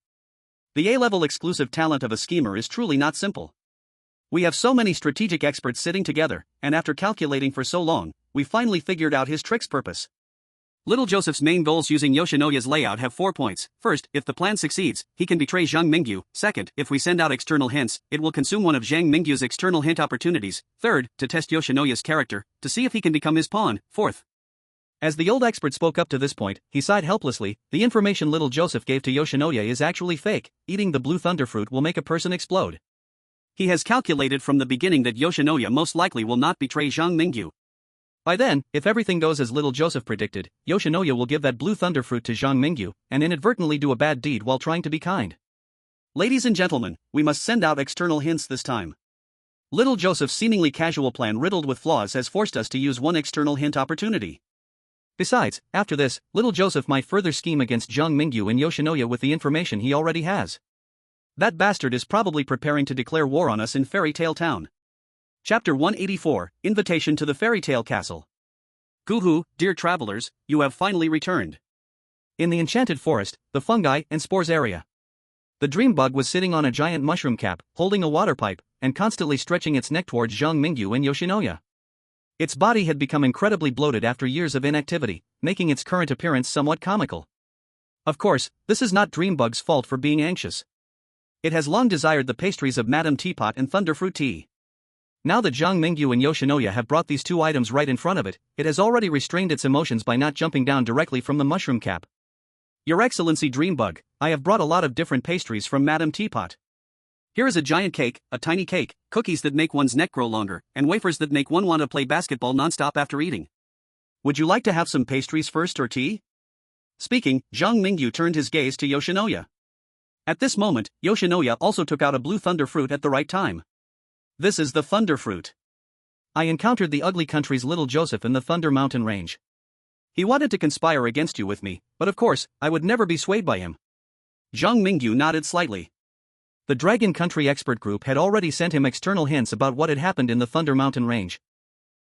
Speaker 1: The A-level exclusive talent of a schemer is truly not simple. We have so many strategic experts sitting together, and after calculating for so long, we finally figured out his trick's purpose. Little Joseph's main goals using Yoshinoya's layout have 4 points. First, if the plan succeeds, he can betray Zhang Mingyu. Second, if we send out external hints, it will consume one of Zhang Mingyu's external hint opportunities. Third, to test Yoshinoya's character, to see if he can become his pawn. Fourth. As the old expert spoke up to this point, he sighed helplessly. The information Little Joseph gave to Yoshinoya is actually fake. Eating the blue thunder fruit will make a person explode. He has calculated from the beginning that Yoshinoya most likely will not betray Zhang Mingyu. By then, if everything goes as Little Joseph predicted, Yoshinoya will give that blue thunder fruit to Zhang Mingyu, and inadvertently do a bad deed while trying to be kind. Ladies and gentlemen, we must send out external hints this time. Little Joseph's seemingly casual plan riddled with flaws has forced us to use one external hint opportunity. Besides, after this, Little Joseph might further scheme against Zhang Mingyu and Yoshinoya with the information he already has. That bastard is probably preparing to declare war on us in Fairy Tale Town. Chapter 184, Invitation to the Fairy Tale Castle. Guhu, dear travelers, you have finally returned. In the enchanted forest, the fungi and spores area. The dream bug was sitting on a giant mushroom cap, holding a water pipe, and constantly stretching its neck towards Zhang Mingyu and Yoshinoya. Its body had become incredibly bloated after years of inactivity, making its current appearance somewhat comical. Of course, this is not Dream Bug's fault for being anxious. It has long desired the pastries of Madame Teapot and Thunderfruit Tea. Now that Zhang Mingyu and Yoshinoya have brought these two items right in front of it, it has already restrained its emotions by not jumping down directly from the mushroom cap. Your Excellency Dreambug, I have brought a lot of different pastries from Madame Teapot. Here is a giant cake, a tiny cake, cookies that make one's neck grow longer, and wafers that make one want to play basketball non-stop after eating. Would you like to have some pastries first or tea? Speaking, Zhang Mingyu turned his gaze to Yoshinoya. At this moment, Yoshinoya also took out a blue thunder fruit at the right time. This is the thunder fruit. I encountered the ugly country's Little Joseph in the Thunder Mountain range. He wanted to conspire against you with me, but of course, I would never be swayed by him. Zhang Mingyu nodded slightly. The Dragon Country expert group had already sent him external hints about what had happened in the Thunder Mountain range.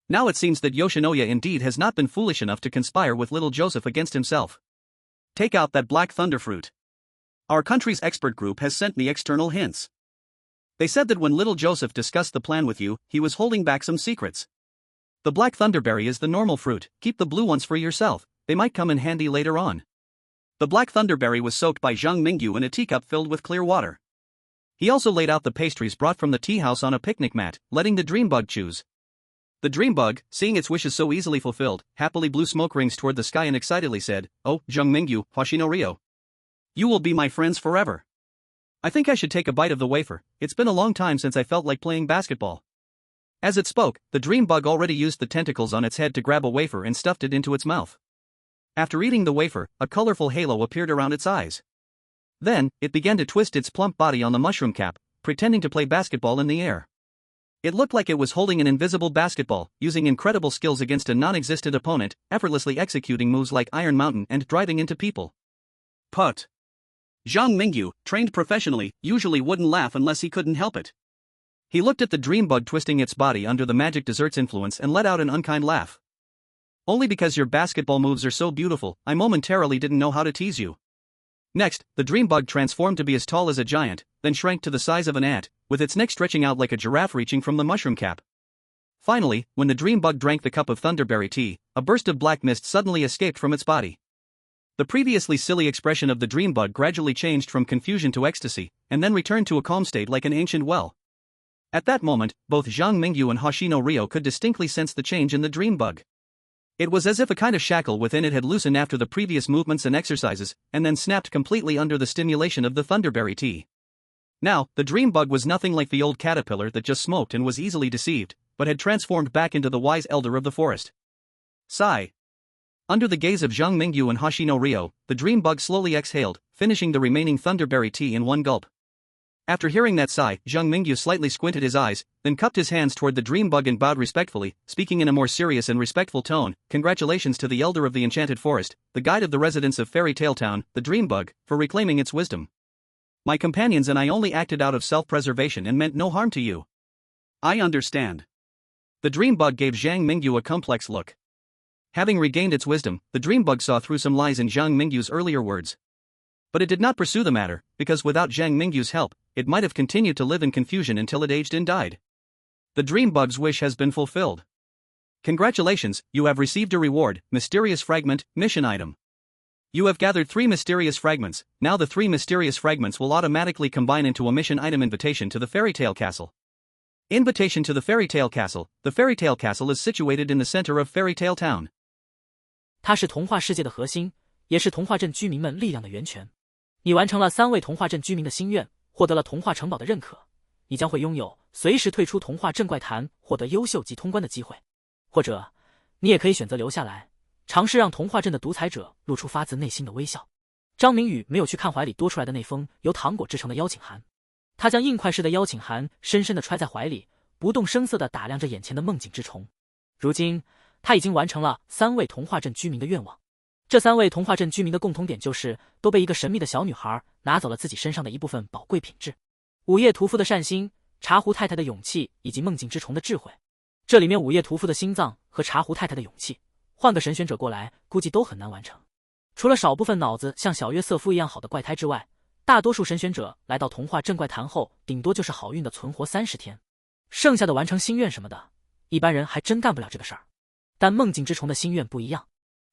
Speaker 1: Now it seems that Yoshinoya indeed has not been foolish enough to conspire with Little Joseph against himself. Take out that black thunder fruit. Our country's expert group has sent me external hints. They said that when Little Joseph discussed the plan with you, he was holding back some secrets. The black thunderberry is the normal fruit, keep the blue ones for yourself, they might come in handy later on. The black thunderberry was soaked by Zhang Mingyu in a teacup filled with clear water. He also laid out the pastries brought from the tea house on a picnic mat, letting the dream bug choose. The dream bug, seeing its wishes so easily fulfilled, happily blew smoke rings toward the sky and excitedly said, "Oh, Zhang Mingyu, Hoshino Ryo. You will be my friends forever. I think I should take a bite of the wafer, it's been a long time since I felt like playing basketball." As it spoke, the dream bug already used the tentacles on its head to grab a wafer and stuffed it into its mouth. After eating the wafer, a colorful halo appeared around its eyes. Then, it began to twist its plump body on the mushroom cap, pretending to play basketball in the air. It looked like it was holding an invisible basketball, using incredible skills against a non-existent opponent, effortlessly executing moves like Iron Mountain and driving into people. Put. Zhang Mingyu, trained professionally, usually wouldn't laugh unless he couldn't help it. He looked at the dream bug twisting its body under the magic dessert's influence and let out an unkind laugh. Only because your basketball moves are so beautiful, I momentarily didn't know how to tease you. Next, the dream bug transformed to be as tall as a giant, then shrank to the size of an ant, with its neck stretching out like a giraffe reaching from the mushroom cap. Finally, when the dream bug drank the cup of thunderberry tea, a burst of black mist suddenly escaped from its body. The previously silly expression of the dream bug gradually changed from confusion to ecstasy, and then returned to a calm state like an ancient well. At that moment, both Zhang Mingyu and Hoshino Ryo could distinctly sense the change in the dream bug. It was as if a kind of shackle within it had loosened after the previous movements and exercises, and then snapped completely under the stimulation of the thunderberry tea. Now, the dream bug was nothing like the old caterpillar that just smoked and was easily deceived, but had transformed back into the wise elder of the forest. Sigh. Under the gaze of Zhang Mingyu and Hoshino Ryo, the dream bug slowly exhaled, finishing the remaining thunderberry tea in one gulp.
Speaker 3: After hearing that sigh, Zhang Mingyu slightly squinted his eyes, then cupped his hands toward the dream bug and bowed respectfully, speaking in a more serious and respectful tone. Congratulations to the elder of the enchanted forest, the guide of the residents of Fairy Tale Town, the dream bug, for reclaiming its wisdom. My companions and I only acted out of self-preservation and meant no harm to you. I understand. The dream bug gave Zhang Mingyu a complex look. Having regained its wisdom, the dream bug saw through some lies in Zhang Mingyu's earlier words. But it did not pursue the matter, because without Zhang Mingyu's help, it might have continued to live in confusion until it aged and died. The dream bug's wish has been fulfilled. Congratulations, you have received a reward, mysterious fragment, mission item. You have gathered 3 mysterious fragments. Now the 3 mysterious fragments will automatically combine into a mission item invitation to the Fairy Tale Castle. Invitation to the Fairy Tale Castle. The Fairy Tale Castle is situated in the center of Fairy Tale Town.
Speaker 2: 它是童话世界的核心，也是童话镇居民们力量的源泉。你完成了3位童话镇居民的心愿，获得了童话城堡的认可，你将会拥有随时退出童话镇怪谈，获得优秀级通关的机会。或者，你也可以选择留下来，尝试让童话镇的独裁者露出发自内心的微笑。张明宇没有去看怀里多出来的那封由糖果制成的邀请函，他将硬块式的邀请函深深地揣在怀里，不动声色地打量着眼前的梦境之虫。如今，他已经完成了3位童话镇居民的愿望。这3位童话镇居民的共同点就是都被一个神秘的小女孩拿走了自己身上的一部分宝贵品质：午夜屠夫的善心、茶壶太太的勇气以及梦境之虫的智慧。这里面午夜屠夫的心脏和茶壶太太的勇气，换个神选者过来，估计都很难完成。除了少部分脑子像小约瑟夫一样好的怪胎之外，大多数神选者来到童话镇怪谈后，顶多就是好运的存活30天，剩下的完成心愿什么的，一般人还真干不了这个事儿。但梦境之虫的心愿不一样。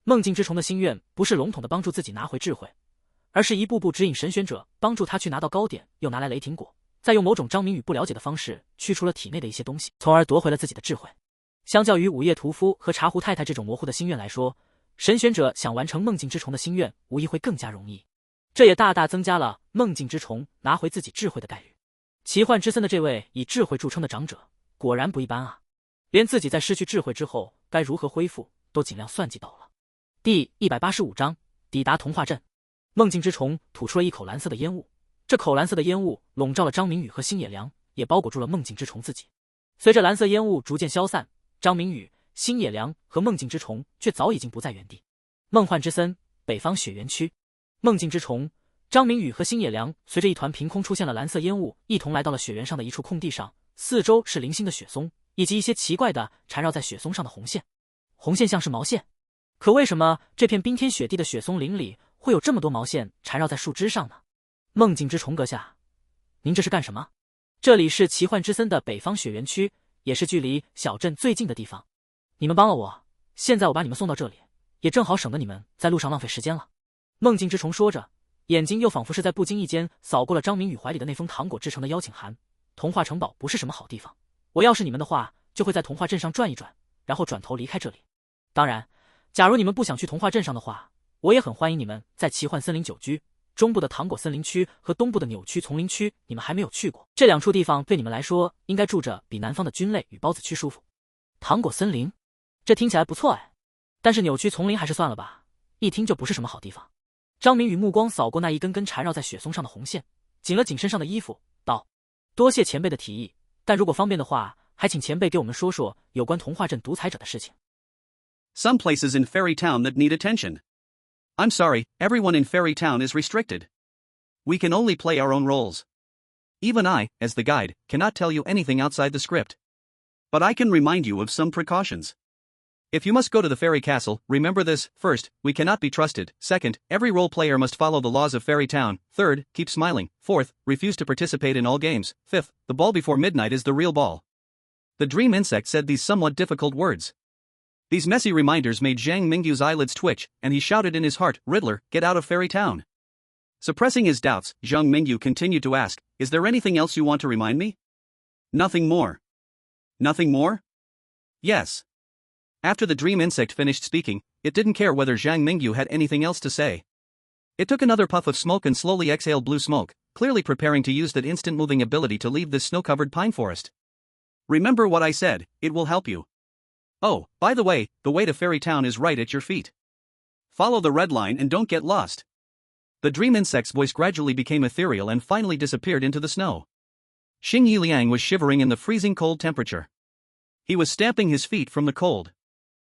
Speaker 2: 梦境之虫的心愿不是笼统的帮助自己拿回智慧，而是一步步指引神选者，帮助他去拿到高点，又拿来雷霆果，再用某种张明宇不了解的方式驱除了体内的一些东西，从而夺回了自己的智慧。相较于午夜屠夫和茶壶太太这种模糊的心愿来说，神选者想完成梦境之虫的心愿无疑会更加容易，这也大大增加了梦境之虫拿回自己智慧的概率。奇幻之森的这位以智慧著称的长者果然不一般啊，连自己在失去智慧之后该如何恢复都尽量算计到了。第185章抵达童话镇。梦境之虫吐出了一口蓝色的烟雾，这口蓝色的烟雾笼罩了张明宇和星野良，也包裹住了梦境之虫自己。随着蓝色烟雾逐渐消散，张明宇、星野良和梦境之虫却早已经不在原地。梦幻之森北方雪原区。梦境之虫、张明宇和星野良随着一团凭空出现了蓝色烟雾，一同来到了雪原上的一处空地上，四周是零星的雪松，以及一些奇怪的缠绕在雪松上的红线。红线像是毛线，可为什么这片冰天雪地的雪松林里会有这么多毛线缠绕在树枝上呢？梦境之虫阁下，您这是干什么？这里是奇幻之森的北方雪原区，也是距离小镇最近的地方。你们帮了我，现在我把你们送到这里，也正好省得你们在路上浪费时间了。梦境之虫说着，眼睛又仿佛是在不经意间扫过了张明宇怀里的那封糖果制成的邀请函。童话城堡不是什么好地方，我要是你们的话，就会在童话镇上转一转，然后转头离开这里。当然，假如你们不想去童话镇上的话，我也很欢迎你们在奇幻森林久居。中部的糖果森林区和东部的扭曲丛林区你们还没有去过，这2处地方对你们来说应该住着比南方的菌类与孢子区舒服。糖果森林，这听起来不错哎，但是扭曲丛林还是算了吧，一听就不是什么好地方。张明宇目光扫过那一根根缠绕在雪松上的红线，紧了紧身上的衣服，道：多谢前辈的提议，但如果方便的话，还请前辈给我们说说有关童话镇独裁者的事情。
Speaker 3: Some places in Fairy Town that need attention. I'm sorry, everyone in Fairy Town is restricted. We can only play our own roles. Even I, as the guide, cannot tell you anything outside the script. But I can remind you of some precautions. If you must go to the fairy castle, remember this: first, we cannot be trusted; second, every role player must follow the laws of Fairy Town; third, keep smiling; fourth, refuse to participate in all games; fifth, the ball before midnight is the real ball. The dream insect said these somewhat difficult words. These messy reminders made Zhang Mingyu's eyelids twitch, and he shouted in his heart, "Riddler, get out of Fairy Town." Suppressing his doubts, Zhang Mingyu continued to ask, "Is there anything else you want to remind me?" "Nothing more." "Nothing more?" "Yes." After the dream insect finished speaking, it didn't care whether Zhang Mingyu had anything else to say. It took another puff of smoke and slowly exhaled blue smoke, clearly preparing to use that instant moving ability to leave this snow-covered pine forest. "Remember what I said, it will help you. Oh, by the way to Fairy Town is right at your feet. Follow the red line and don't get lost."
Speaker 1: The dream insect's voice gradually became ethereal and finally disappeared into the snow. Xing Yiliang was shivering in the freezing cold temperature. He was stamping his feet from the cold.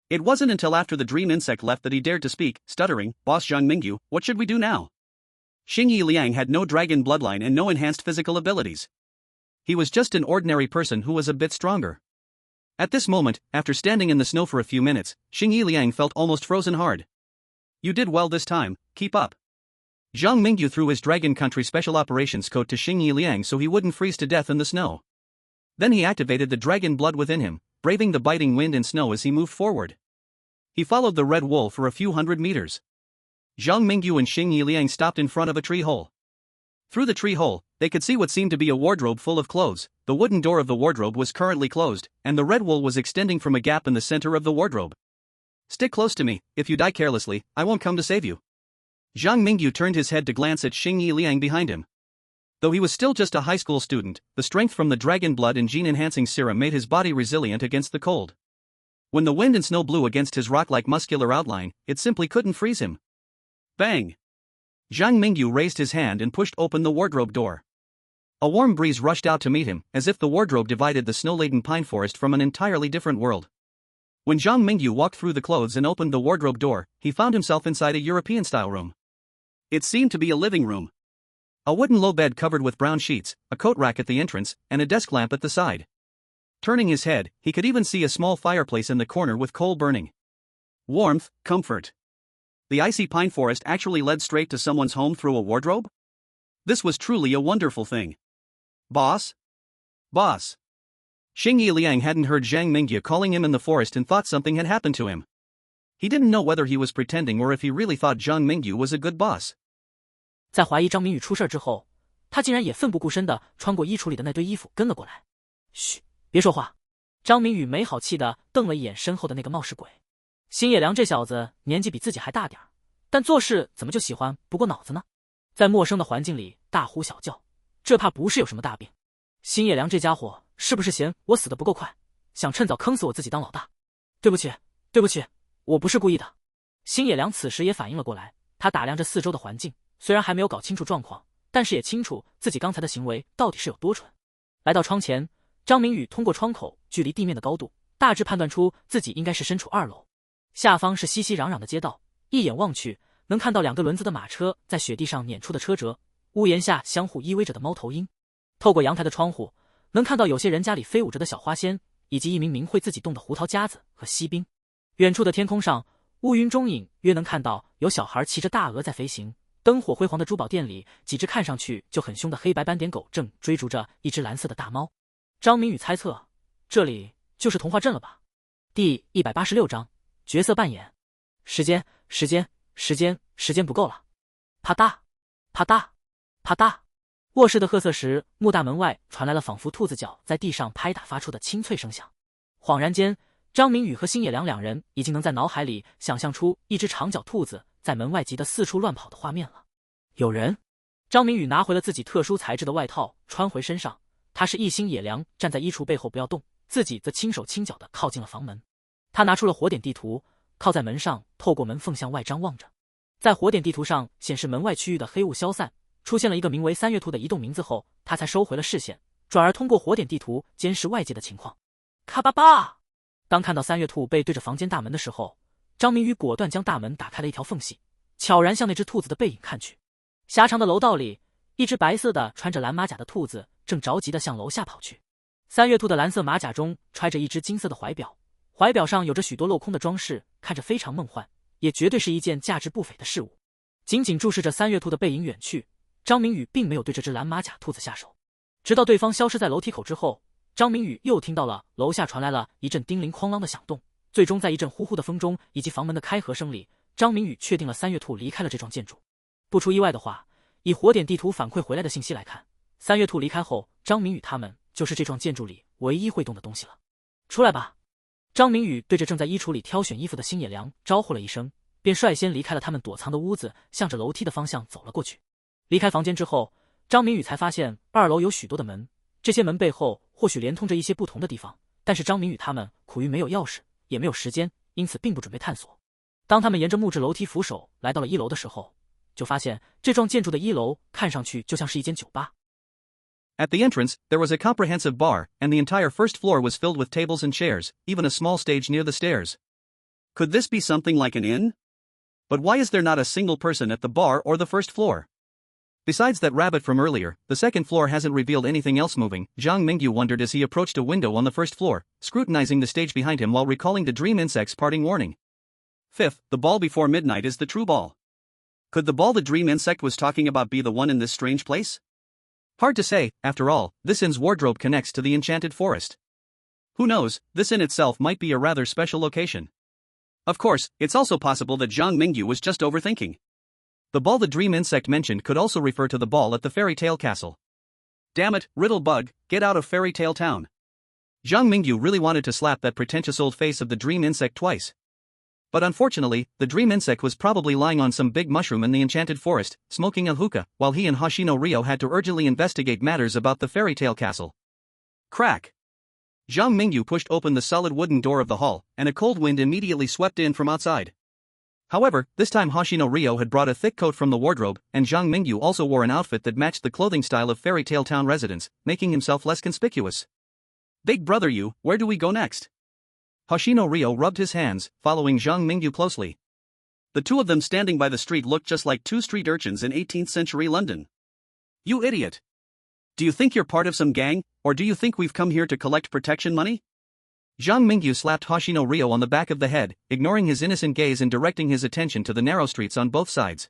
Speaker 1: It wasn't until after the dream insect left that he dared to speak, stuttering, "Boss Zhang Mingyu, what should we do now?" Xing Yiliang had no dragon bloodline and no enhanced physical abilities. He was just an ordinary person who was a bit stronger. At this moment, after standing in the snow for a few minutes, Xing Yiliang felt almost frozen hard. "You did well this time, keep up." Zhang Mingyu threw his Dragon Country Special Operations coat to Xing Yiliang so he wouldn't freeze to death in the snow. Then he activated the dragon blood within him, braving the biting wind and snow as he moved forward. He followed the red wool for a few hundred meters. Zhang Mingyu and Xing Yiliang stopped in front of a tree hole. Through the tree hole, they could see what seemed to be a wardrobe full of clothes. The wooden door of the wardrobe was currently closed, and the red wool was extending from a gap in the center of the wardrobe. "Stick close to me. If you die carelessly, I won't come to save you." Zhang Mingyu turned his head to glance at Xing Yiliang behind him. Though he was still just a high school student, the strength from the dragon blood and gene-enhancing serum made his body resilient against the cold. When the wind and snow blew against his rock-like muscular outline, it simply couldn't freeze him. Bang! Zhang Mingyu raised his hand and pushed open the wardrobe door. A warm breeze rushed out to meet him, as if the wardrobe divided the snow-laden pine forest from an entirely different world. When Zhang Mingyu walked through the clothes and opened the wardrobe door, he found himself inside a European-style room. It seemed to be a living room. A wooden low bed covered with brown sheets, a coat rack at the entrance, and a desk lamp at the side. Turning his head, he could even see a small fireplace in the corner with coal burning. Warmth, comfort. The icy pine forest actually led straight to someone's home through a wardrobe? This was truly a wonderful thing. "Boss? Boss." Xing Yiliang hadn't heard Zhang Mingyu calling him in the forest and thought something had happened to him. He didn't know whether he was pretending or if he really thought Zhang Mingyu was a good boss.
Speaker 2: 在怀疑张明宇出事之后，他竟然也奋不顾身地穿过衣橱里的那堆衣服跟了过来。嘘，别说话。张明宇没好气地瞪了一眼身后的那个冒失鬼。星野良这小子年纪比自己还大点儿，但做事怎么就喜欢不过脑子呢？在陌生的环境里大呼小叫，这怕不是有什么大病。星野良这家伙是不是嫌我死得不够快，想趁早坑死我自己当老大？对不起，对不起，我不是故意的。星野良此时也反应了过来，他打量着四周的环境，虽然还没有搞清楚状况，但是也清楚自己刚才的行为到底是有多蠢。来到窗前，张明宇通过窗口距离地面的高度，大致判断出自己应该是身处2楼。下方是熙熙攘攘的街道，一眼望去，能看到2个轮子的马车在雪地上碾出的车辙，屋檐下相互依偎着的猫头鹰。透过阳台的窗户，能看到有些人家里飞舞着的小花仙，以及一名名会自己动的胡桃夹子和锡兵。远处的天空上，乌云中隐约能看到有小孩骑着大鹅在飞行。灯火辉煌的珠宝店里，几只看上去就很凶的黑白斑点狗正追逐着一只蓝色的大猫。张明宇猜测，这里就是童话镇了吧？第186章，角色扮演。时间不够了。啪嗒，啪嗒，啪嗒。卧室的褐色石木大门外传来了仿佛兔子脚在地上拍打发出的清脆声响。恍然间，张明宇和星野良2人已经能在脑海里想象出一只长脚兔子在门外急得四处乱跑的画面了。有人。张明宇拿回了自己特殊材质的外套穿回身上，他是一星野良站在衣橱背后不要动，自己则轻手轻脚地靠近了房门。他拿出了火点地图，靠在门上，透过门缝向外张望着。在火点地图上显示门外区域的黑雾消散，出现了一个名为3月兔的移动名字后，他才收回了视线，转而通过火点地图监视外界的情况。咔吧吧！当看到3月兔背对着房间大门的时候，张明宇果断将大门打开了一条缝隙，悄然向那只兔子的背影看去。狭长的楼道里，一只白色的穿着蓝马甲的兔子正着急地向楼下跑去。3月兔的蓝色马甲中揣着一只金色的怀表，怀表上有着许多镂空的装饰，看着非常梦幻，也绝对是一件价值不菲的事物。紧紧注视着3月兔的背影远去，张明宇并没有对这只蓝马甲兔子下手。直到对方消失在楼梯口之后，张明宇又听到了楼下传来了一阵叮铃哐啷的响动，最终在一阵呼呼的风中以及房门的开合声里，张明宇确定了3月兔离开了这幢建筑。不出意外的话，以火点地图反馈回来的信息来看，3月兔离开后，张明宇他们就是这幢建筑里唯一会动的东西了。出来吧！张明宇对着正在衣橱里挑选衣服的星野良招呼了一声，便率先离开了他们躲藏的屋子，向着楼梯的方向走了过去。离开房间之后，张明宇才发现2楼有许多的门，这些门背后或许连通着一些不同的地方，但是张明宇他们苦于没有钥匙，也没有时间，因此并不准备探索。当他们沿着木质楼梯扶手来到了1楼的时候，就发现这幢建筑的一楼看上去就像是一间酒吧。
Speaker 3: At the entrance, there was a comprehensive bar, and the entire first floor was filled with tables and chairs, even a small stage near the stairs. Could this be something like an inn? But why is there not a single person at the bar or the first floor? Besides that rabbit from earlier, the second floor hasn't revealed anything else moving, Zhang Mingyu wondered as he approached a window on the first floor, scrutinizing the stage behind him while recalling the dream insect's parting warning. Fifth, the ball before midnight is the true ball. Could the ball the dream insect was talking about be the one in this strange place? Hard to say, after all, this inn's wardrobe connects to the enchanted forest. Who knows, this inn itself might be a rather special location. Of course, it's also possible that Zhang Mingyu was just overthinking. The ball the dream insect mentioned could also refer to the ball at the fairy tale castle. Damn it, Riddle Bug, get out of fairy tale town. Zhang Mingyu really wanted to slap that pretentious old face of the dream insect twice. But unfortunately, the dream insect was probably lying on some big mushroom in the enchanted forest, smoking a hookah, while he and Hoshino Ryo had to urgently investigate matters about the fairy tale castle. Crack! Zhang Mingyu pushed open the solid wooden door of the hall, and a cold wind immediately swept in from outside. However, this time Hoshino Ryo had brought a thick coat from the wardrobe, and Zhang Mingyu also wore an outfit that matched the clothing style of fairy tale town residents, making himself less conspicuous. Big brother you, where do we go next? Hoshino Ryo rubbed his hands, following Zhang Mingyu closely. The two of them standing by the street looked just like two street urchins in 18th century London. You idiot! Do you think you're part of some gang, or do you think we've come here to collect protection money? Zhang Mingyu slapped Hoshino Ryo on the back of the head, ignoring his innocent gaze and directing his attention to the narrow streets on both sides.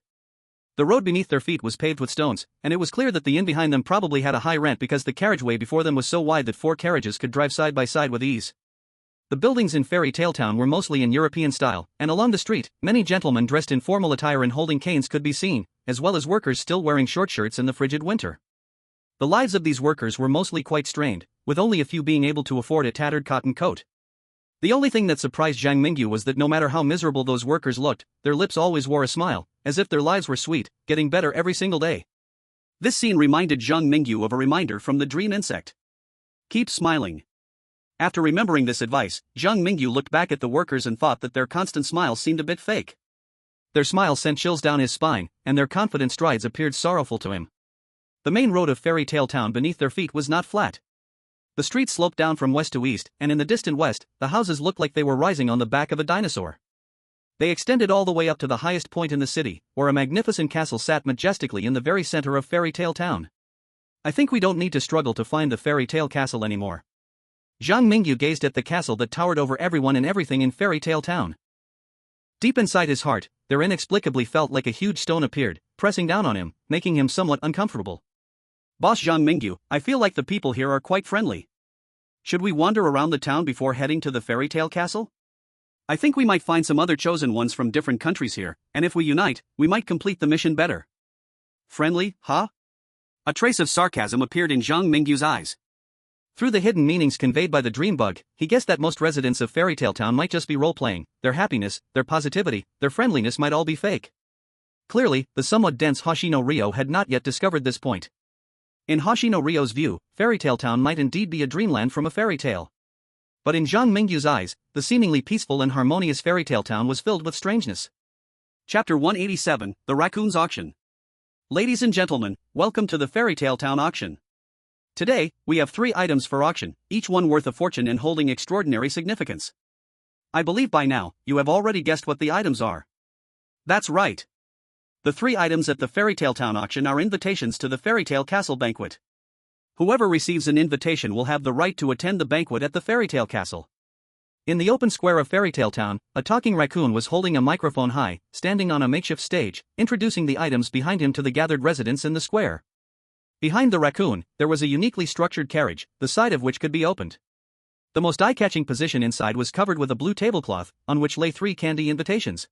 Speaker 3: The road beneath their feet was paved with stones, and it was clear that the inn behind them probably had a high rent because the carriageway before them was so wide that 4 carriages could drive side by side with ease. The buildings in Fairy Tale Town were mostly in European style, and along the street, many gentlemen dressed in formal attire and holding canes could be seen, as well as workers still wearing short shirts in the frigid winter. The lives of these workers were mostly quite strained, with only a few being able to afford a tattered cotton coat. The only thing that surprised Zhang Mingyu was that no matter how miserable those workers looked, their lips always wore a smile, as if their lives were sweet, getting better every single day. This scene reminded Zhang Mingyu of a reminder from the dream insect. Keep smiling. After remembering this advice, Zhang Mingyu looked back at the workers and thought that their constant smiles seemed a bit fake. Their smiles sent chills down his spine, and their confident strides appeared sorrowful to him. The main road of Fairy Tale Town beneath their feet was not flat. The street sloped down from west to east, and in the distant west, the houses looked like they were rising on the back of a dinosaur. They extended all the way up to the highest point in the city, where a magnificent castle sat majestically in the very center of Fairy Tale Town. I think we don't need to struggle to find the Fairy Tale Castle anymore. Zhang Mingyu gazed at the castle that towered over everyone and everything in Fairy Tale Town. Deep inside his heart, there inexplicably felt like a huge stone appeared, pressing down on him, making him somewhat uncomfortable. Boss Zhang Mingyu, I feel like the people here are quite friendly. Should we wander around the town before heading to the Fairy Tale Castle? I think we might find some other chosen ones from different countries here, and if we unite, we might complete the mission better. Friendly, huh? A trace of sarcasm appeared in Zhang Mingyu's eyes. Through the hidden meanings conveyed by the dream bug, he guessed that most residents of Fairy Tale Town might just be role-playing, their happiness, their positivity, their friendliness might all be fake. Clearly, the somewhat dense Hoshino Ryo had not yet discovered this point. In Hoshino Ryo's view, Fairy Tale Town might indeed be a dreamland from a fairy tale. But in Zhang Mingyu's eyes, the seemingly peaceful and harmonious Fairy Tale Town was filled with strangeness. Chapter 187, The Raccoon's Auction. Ladies and gentlemen, welcome to the Fairy Tale Town auction. Today, we have 3 items for auction, each one worth a fortune and holding extraordinary significance. I believe by now, you have already guessed what the items are. That's right. The 3 items at the Fairy Tale Town auction are invitations to the Fairy Tale Castle banquet. Whoever receives an invitation will have the right to attend the banquet at the Fairy Tale Castle. In the open square of Fairy Tale Town, a talking raccoon was holding a microphone high, standing on a makeshift stage, introducing the items behind him to the gathered residents in the square. Behind the raccoon, there was a uniquely structured carriage, the side of which could be opened. The most eye-catching position inside was covered with a blue tablecloth, on which lay 3 candy invitations.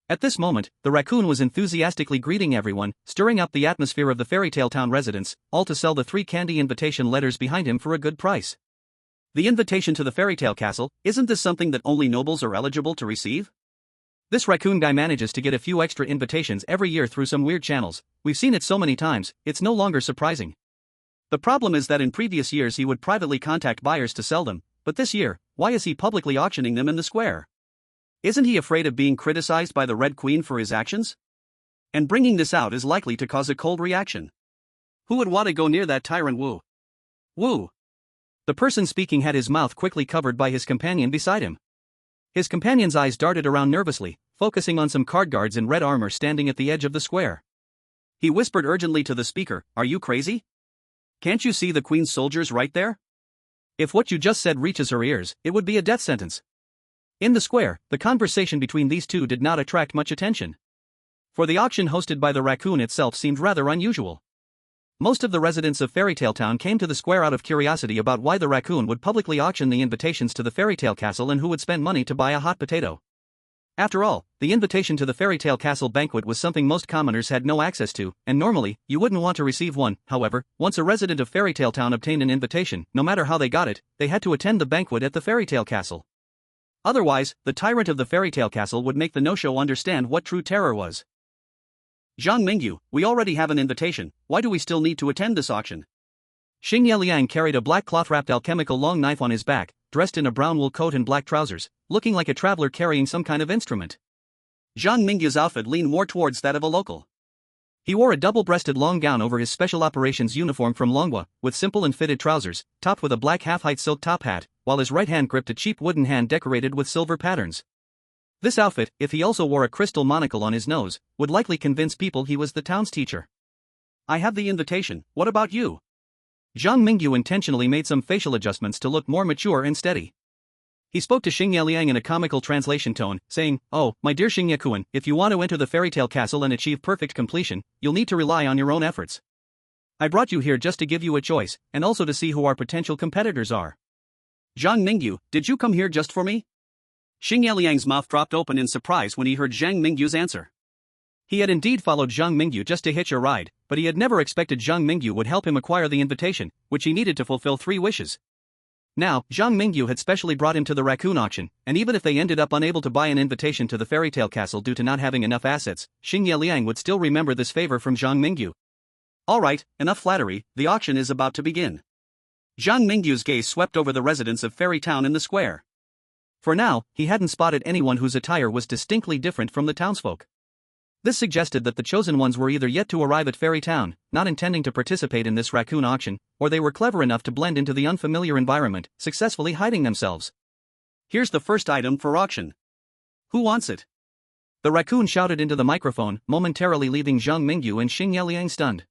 Speaker 3: At this moment, the raccoon was enthusiastically greeting everyone, stirring up the atmosphere of the Fairy Tale Town residents, all to sell the 3 candy invitation letters behind him for a good price. The invitation to the Fairy Tale Castle, isn't this something that only nobles are eligible to receive? This raccoon guy manages to get a few extra invitations every year through some weird channels. We've seen it so many times, it's no longer surprising. The problem is that in previous years he would privately contact buyers to sell them, but this year, why is he publicly auctioning them in the square? Isn't he afraid of being criticized by the Red Queen for his actions? And bringing this out is likely to cause a cold reaction. Who would want to go near that tyrant Wu? Wu. The person speaking had his mouth quickly covered by his companion beside him. His companion's eyes darted around nervously, focusing on some guard guards in red armor standing at the edge of the square. He whispered urgently to the speaker, "Are you crazy? Can't you see the Queen's soldiers right there? If what you just said reaches her ears, it would be a death sentence." In the square, the conversation between these two did not attract much attention. For the auction hosted by the raccoon itself seemed rather unusual. Most of the residents of Fairytale Town came to the square out of curiosity about why the raccoon would publicly auction the invitations to the Fairytale Castle and who would spend money to buy a hot potato. After all, the invitation to the Fairytale Castle banquet was something most commoners had no access to, and normally, you wouldn't want to receive one. However, once a resident of Fairytale Town obtained an invitation, no matter how they got it, they had to attend the banquet at the Fairytale Castle. Otherwise, the tyrant of the Fairytale Castle would make the no-show understand what true terror was. "Zhang Mingyu, we already have an invitation, why do we still need to attend this auction?" Xing Yeliang carried a black cloth-wrapped alchemical long knife on his back, dressed in a brown wool coat and black trousers, looking like a traveler carrying some kind of instrument. Zhang Mingyu's outfit leaned more towards that of a local. He wore a double-breasted long gown over his special operations uniform from Longhua, with simple and fitted trousers, topped with a black half-height silk top hat, while his right hand gripped a cheap wooden hand decorated with silver patterns. This outfit, if he also wore a crystal monocle on his nose, would likely convince people he was the town's teacher. "I have the invitation, what about you?" Zhang Mingyu intentionally made some facial adjustments to look more mature and steady. He spoke to Xing Yeliang in a comical translation tone, saying, "Oh, my dear Xing Yekuan, if you want to enter the Fairytale Castle and achieve perfect completion, you'll need to rely on your own efforts. I brought you here just to give you a choice, and also to see who our potential competitors are." "Zhang Mingyu, did you come here just for me?" Xing Yeliang's mouth dropped open in surprise when he heard Zhang Mingyu's answer. He had indeed followed Zhang Mingyu just to hitch a ride, but he had never expected Zhang Mingyu would help him acquire the invitation, which he needed to fulfill 3 wishes. Now, Zhang Mingyu had specially brought him to the raccoon auction, and even if they ended up unable to buy an invitation to the Fairytale Castle due to not having enough assets, Xing Yeliang would still remember this favor from Zhang Mingyu. "Alright, enough flattery, the auction is about to begin." Zhang Mingyu's gaze swept over the residents of Fairy Town in the square. For now, he hadn't spotted anyone whose attire was distinctly different from the townsfolk. This suggested that the chosen ones were either yet to arrive at Fairy Town, not intending to participate in this raccoon auction, or they were clever enough to blend into the unfamiliar environment, successfully hiding themselves. "Here's the first item for auction. Who wants it?" The raccoon shouted into the microphone, momentarily leaving Zhang Mingyu and Xing Yeliang stunned.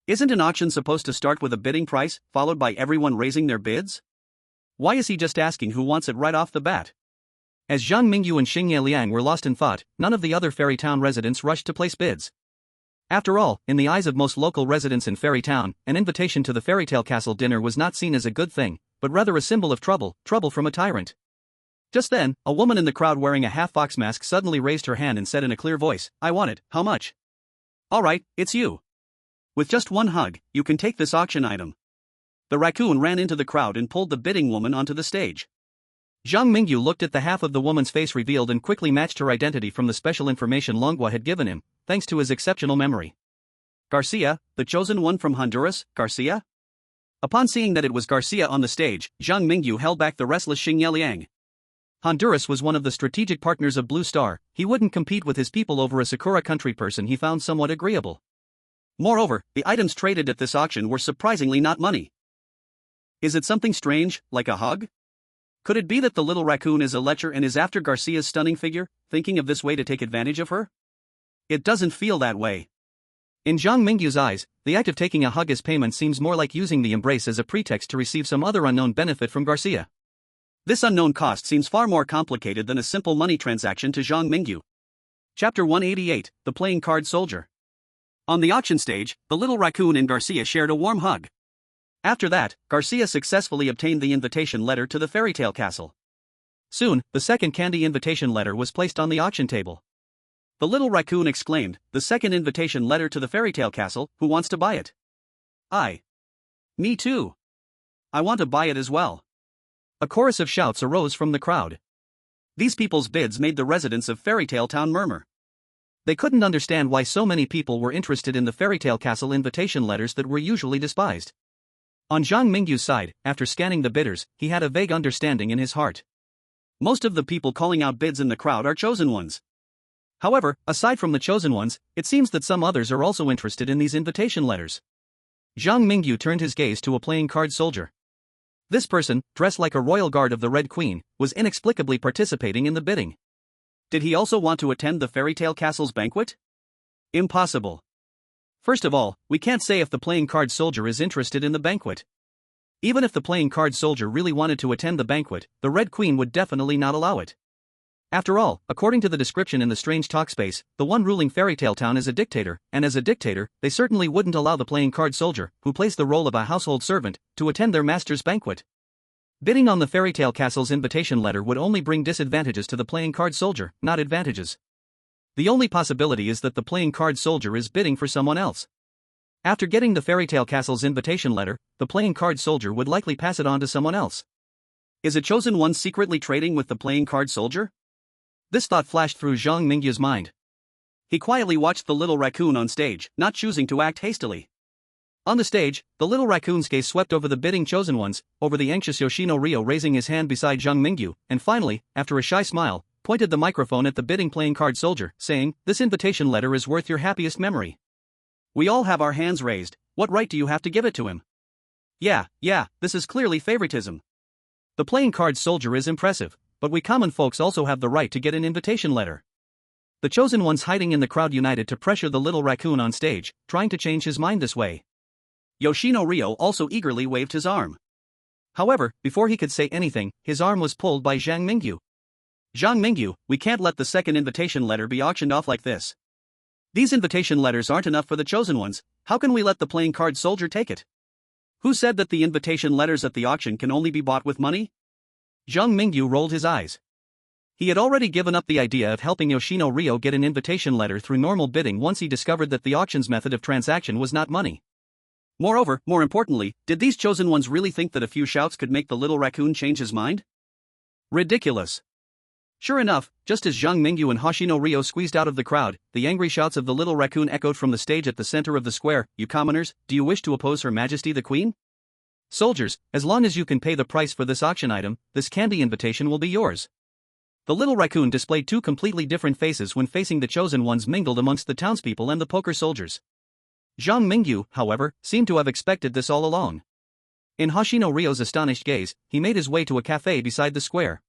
Speaker 3: Isn't an auction supposed to start with a bidding price, followed by everyone raising their bids? Why is he just asking who wants it right off the bat? As Zhang Mingyu and Xing Yeliang were lost in thought, none of the other Fairy Town residents rushed to place bids. After all, in the eyes of most local residents in Fairy Town, an invitation to the Fairytale Castle dinner was not seen as a good thing, but rather a symbol of trouble from a tyrant. Just then, a woman in the crowd wearing a half-fox mask suddenly raised her hand and said in a clear voice, "I want it, how much?" "Alright, it's you. With just one hug, you can take this auction item." The raccoon ran into the crowd and pulled the bidding woman onto the stage. Zhang Mingyu looked at the half of the woman's face revealed and quickly matched her identity from the special information Longhua had given him, thanks to his exceptional memory. "Garcia, the chosen one from Honduras, Garcia?" Upon seeing that it was Garcia on the stage, Zhang Mingyu held back the restless Xing Yeliang. Honduras was one of the strategic partners of Blue Star. He wouldn't compete with his people over a Sakura country person he found somewhat agreeable. Moreover, the items traded at this auction were surprisingly not money. Is it something strange, like a hug? Could it be that the little raccoon is a lecher and is after Garcia's stunning figure, thinking of this way to take advantage of her? It doesn't feel that way. In Zhang Mingyu's eyes, the act of taking a hug as payment seems more like using the embrace as a pretext to receive some other unknown benefit from Garcia. This unknown cost seems far more complicated than a simple money transaction to Zhang Mingyu. Chapter 188, The Playing Card Soldier. On the auction stage, the little raccoon and Garcia shared a warm hug. After that, Garcia successfully obtained the invitation letter to the Fairytale Castle. Soon, the second candy invitation letter was placed on the auction table. The little raccoon exclaimed, "The second invitation letter to the Fairytale Castle, who wants to buy it?" Me too. I want to buy it as well." A chorus of shouts arose from the crowd. These people's bids made the residents of Fairytale Town murmur. They couldn't understand why so many people were interested in the Fairytale Castle invitation letters that were usually despised. On Zhang Mingyu's side, after scanning the bidders, he had a vague understanding in his heart. Most of the people calling out bids in the crowd are chosen ones. However, aside from the chosen ones, it seems that some others are also interested in these invitation letters. Zhang Mingyu turned his gaze to a playing card soldier. This person, dressed like a royal guard of the Red Queen, was inexplicably participating in the bidding. Did he also want to attend the fairy tale castle's banquet? Impossible. First of all, we can't say if the playing card soldier is interested in the banquet. Even if the playing card soldier really wanted to attend the banquet, the Red Queen would definitely not allow it. After all, according to the description in the strange talk space, the one ruling fairy tale town is a dictator, and as a dictator, they certainly wouldn't allow the playing card soldier, who plays the role of a household servant, to attend their master's banquet. Bidding on the fairy tale castle's invitation letter would only bring disadvantages to the playing card soldier, not advantages. The only possibility is that the playing card soldier is bidding for someone else. After getting the fairy tale castle's invitation letter, the playing card soldier would likely pass it on to someone else. Is a chosen one secretly trading with the playing card soldier? This thought flashed through Zhang Mingyu's mind. He quietly watched the little raccoon on stage, not choosing to act hastily. On the stage, the little raccoon's gaze swept over the bidding chosen ones, over the anxious Yoshino Ryo raising his hand beside Zhang Mingyu, and finally, after a shy smile, pointed the microphone at the bidding playing card soldier, saying, "This invitation letter is worth your happiest memory. We all have our hands raised, what right do you have to give it to him?" Yeah, this is clearly favoritism. The playing card soldier is impressive, but we common folks also have the right to get an invitation letter. The chosen ones hiding in the crowd united to pressure the little raccoon on stage, trying to change his mind this way. Yoshino Ryo also eagerly waved his arm. However, before he could say anything, his arm was pulled by Zhang Mingyu. "Zhang Mingyu, we can't let the second invitation letter be auctioned off like this. These invitation letters aren't enough for the chosen ones, how can we let the playing card soldier take it? Who said that the invitation letters at the auction can only be bought with money?" Zhang Mingyu rolled his eyes. He had already given up the idea of helping Yoshino Ryo get an invitation letter through normal bidding once he discovered that the auction's method of transaction was not money. Moreover, more importantly, did these chosen ones really think that a few shouts could make the little raccoon change his mind? Ridiculous. Sure enough, just as Zhang Mingyu and Hoshino Ryo squeezed out of the crowd, the angry shouts of the little raccoon echoed from the stage at the center of the square. "You commoners, do you wish to oppose Her Majesty the Queen? Soldiers, as long as you can pay the price for this auction item, this candy invitation will be yours." The little raccoon displayed two completely different faces when facing the chosen ones mingled amongst the townspeople and the poker soldiers. Zhang Mingyu, however, seemed to have expected this all along. In Hoshino Ryo's astonished gaze, he made his way to a cafe beside the square.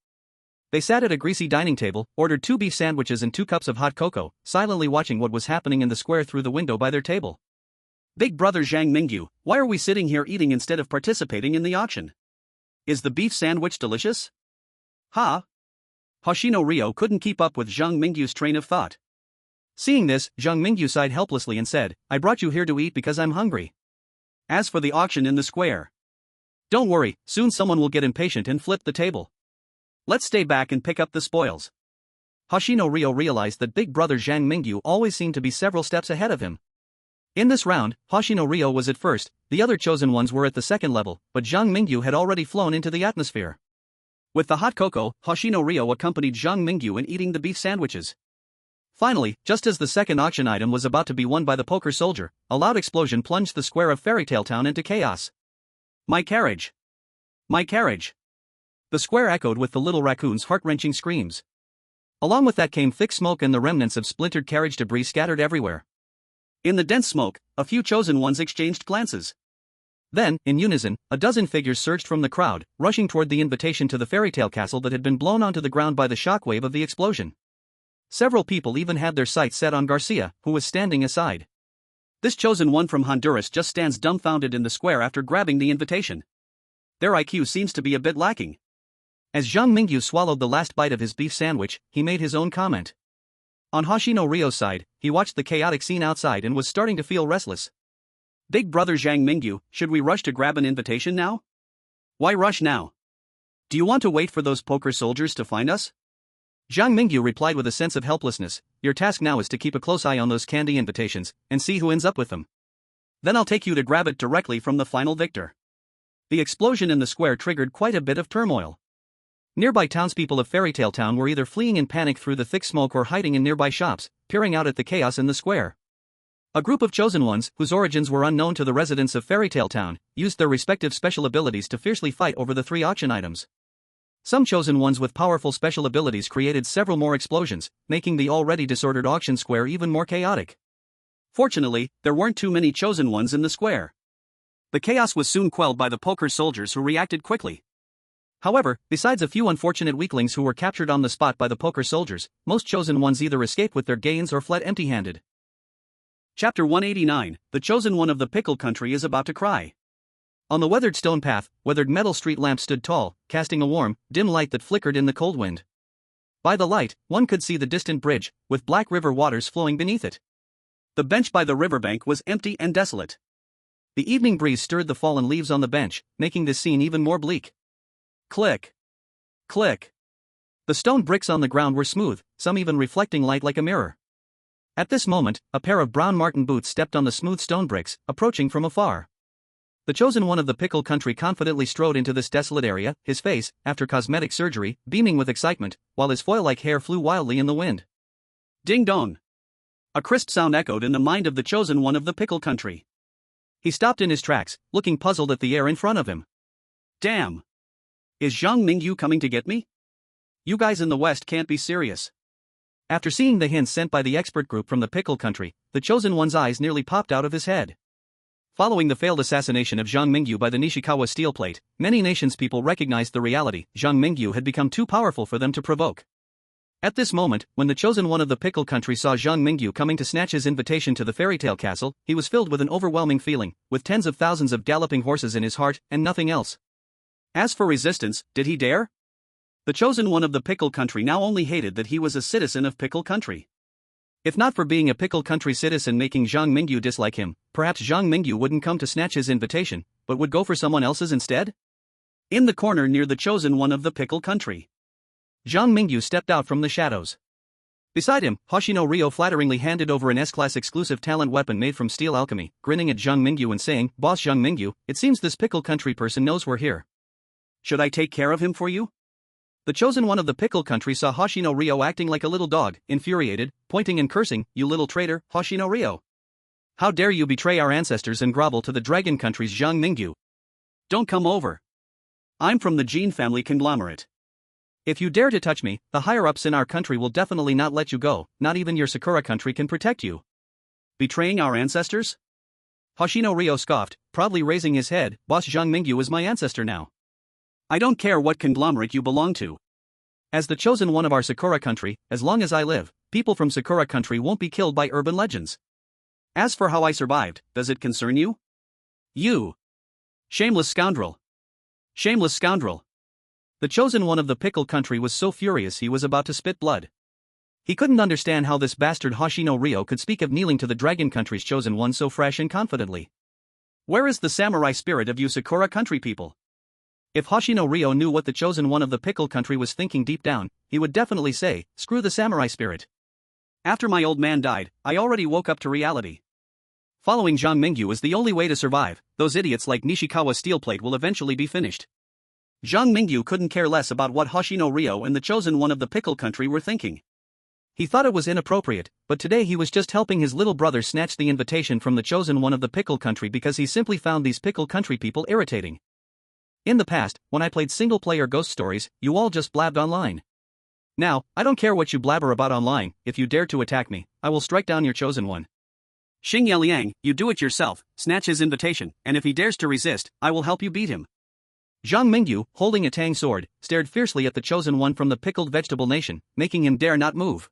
Speaker 3: They sat at a greasy dining table, ordered 2 beef sandwiches and 2 cups of hot cocoa, silently watching what was happening in the square through the window by their table. "Big brother Zhang Mingyu, why are we sitting here eating instead of participating in the auction? Is the beef sandwich delicious?" "Ha?" Hoshino Ryo couldn't keep up with Zhang Mingyu's train of thought. Seeing this, Zhang Mingyu sighed helplessly and said, "I brought you here to eat because I'm hungry. As for the auction in the square, don't worry, soon someone will get impatient and flip the table. Let's stay back and pick up the spoils." Hoshino Ryo realized that big brother Zhang Mingyu always seemed to be several steps ahead of him. In this round, Hoshino Ryo was at first, the other chosen ones were at the second level, but Zhang Mingyu had already flown into the atmosphere. With the hot cocoa, Hoshino Ryo accompanied Zhang Mingyu in eating the beef sandwiches. Finally, just as the second auction item was about to be won by the poker soldier, a loud explosion plunged the square of Fairy Tale Town into chaos. "My carriage! My carriage!" The square echoed with the little raccoon's heart-wrenching screams. Along with that came thick smoke and the remnants of splintered carriage debris scattered everywhere. In the dense smoke, a few chosen ones exchanged glances. Then, in unison, a dozen figures surged from the crowd, rushing toward the invitation to the fairy tale castle that had been blown onto the ground by the shockwave of the explosion. Several people even had their sights set on Garcia, who was standing aside. This chosen one from Honduras just stands dumbfounded in the square after grabbing the invitation. Their IQ seems to be a bit lacking. As Zhang Mingyu swallowed the last bite of his beef sandwich, he made his own comment. On Hoshino Ryo's side, he watched the chaotic scene outside and was starting to feel restless. "Big brother Zhang Mingyu, should we rush to grab an invitation now? Why rush now? Do you want to wait for those poker soldiers to find us?" Zhang Mingyu replied with a sense of helplessness, "Your task now is to keep a close eye on those candy invitations, and see who ends up with them. Then I'll take you to grab it directly from the final victor." The explosion in the square triggered quite a bit of turmoil. Nearby townspeople of Fairy Tale Town were either fleeing in panic through the thick smoke or hiding in nearby shops, peering out at the chaos in the square. A group of chosen ones, whose origins were unknown to the residents of Fairy Tale Town, used their respective special abilities to fiercely fight over the 3 auction items. Some chosen ones with powerful special abilities created several more explosions, making the already disordered auction square even more chaotic. Fortunately, there weren't too many chosen ones in the square. The chaos was soon quelled by the poker soldiers who reacted quickly. However, besides a few unfortunate weaklings who were captured on the spot by the poker soldiers, most chosen ones either escaped with their gains or fled empty-handed. Chapter 189, The Chosen One of the Pickle Country is about to cry. On the weathered stone path, weathered metal street lamps stood tall, casting a warm, dim light that flickered in the cold wind. By the light, one could see the distant bridge, with black river waters flowing beneath it. The bench by the riverbank was empty and desolate. The evening breeze stirred the fallen leaves on the bench, making the scene even more bleak. Click. Click. The stone bricks on the ground were smooth, some even reflecting light like a mirror. At this moment, a pair of brown marten boots stepped on the smooth stone bricks, approaching from afar. The chosen one of the pickle country confidently strode into this desolate area, his face, after cosmetic surgery, beaming with excitement, while his foil-like hair flew wildly in the wind. Ding dong! A crisp sound echoed in the mind of the chosen one of the pickle country. He stopped in his tracks, looking puzzled at the air in front of him. Damn! Is Zhang Mingyu coming to get me? You guys in the West can't be serious. After seeing the hints sent by the expert group from the pickle country, the chosen one's eyes nearly popped out of his head. Following the failed assassination of Zhang Mingyu by the Nishikawa steel plate, many nations' people recognized the reality: Zhang Mingyu had become too powerful for them to provoke. At this moment, when the chosen one of the pickle country saw Zhang Mingyu coming to snatch his invitation to the fairy tale castle, he was filled with an overwhelming feeling, with tens of thousands of galloping horses in his heart, and nothing else. As for resistance, did he dare? The chosen one of the pickle country now only hated that he was a citizen of pickle country. If not for being a pickle country citizen making Zhang Mingyu dislike him, perhaps Zhang Mingyu wouldn't come to snatch his invitation, but would go for someone else's instead? In the corner near the chosen one of the pickle country, Zhang Mingyu stepped out from the shadows. Beside him, Hoshino Ryo flatteringly handed over an S-class exclusive talent weapon made from steel alchemy, grinning at Zhang Mingyu and saying, "Boss Zhang Mingyu, it seems this pickle country person knows we're here. Should I take care of him for you?" The chosen one of the pickle country saw Hoshino Ryo acting like a little dog, infuriated, pointing and cursing, "You little traitor, Hoshino Ryo. How dare you betray our ancestors and grovel to the dragon country's Zhang Mingyu? Don't come over. I'm from the Jin family conglomerate. If you dare to touch me, the higher-ups in our country will definitely not let you go, not even your Sakura country can protect you." Betraying our ancestors? Hoshino Ryo scoffed, proudly raising his head. "Boss Zhang Mingyu is my ancestor now. I don't care what conglomerate you belong to. As the chosen one of our Sakura country, as long as I live, people from Sakura country won't be killed by urban legends. As for how I survived, does it concern you? You shameless scoundrel. Shameless scoundrel." The chosen one of the pickle country was so furious he was about to spit blood. He couldn't understand how this bastard Hoshino Ryo could speak of kneeling to the dragon country's chosen one so fresh and confidently. Where is the samurai spirit of you Sakura country people? If Hoshino Ryo knew what the chosen one of the pickle country was thinking deep down, he would definitely say, "Screw the samurai spirit. After my old man died, I already woke up to reality. Following Zhang Mingyu is the only way to survive. Those idiots like Nishikawa steel plate will eventually be finished." Zhang Mingyu couldn't care less about what Hoshino Ryo and the chosen one of the pickle country were thinking. He thought it was inappropriate, but today he was just helping his little brother snatch the invitation from the chosen one of the pickle country because he simply found these pickle country people irritating. In the past, when I played single-player ghost stories, you all just blabbed online. Now, I don't care what you blabber about online. If you dare to attack me, I will strike down your chosen one. Xing Yeliang, you do it yourself, snatch his invitation, and if he dares to resist, I will help you beat him. Zhang Mingyu, holding a tang sword, stared fiercely at the chosen one from the pickled vegetable nation, making him dare not move.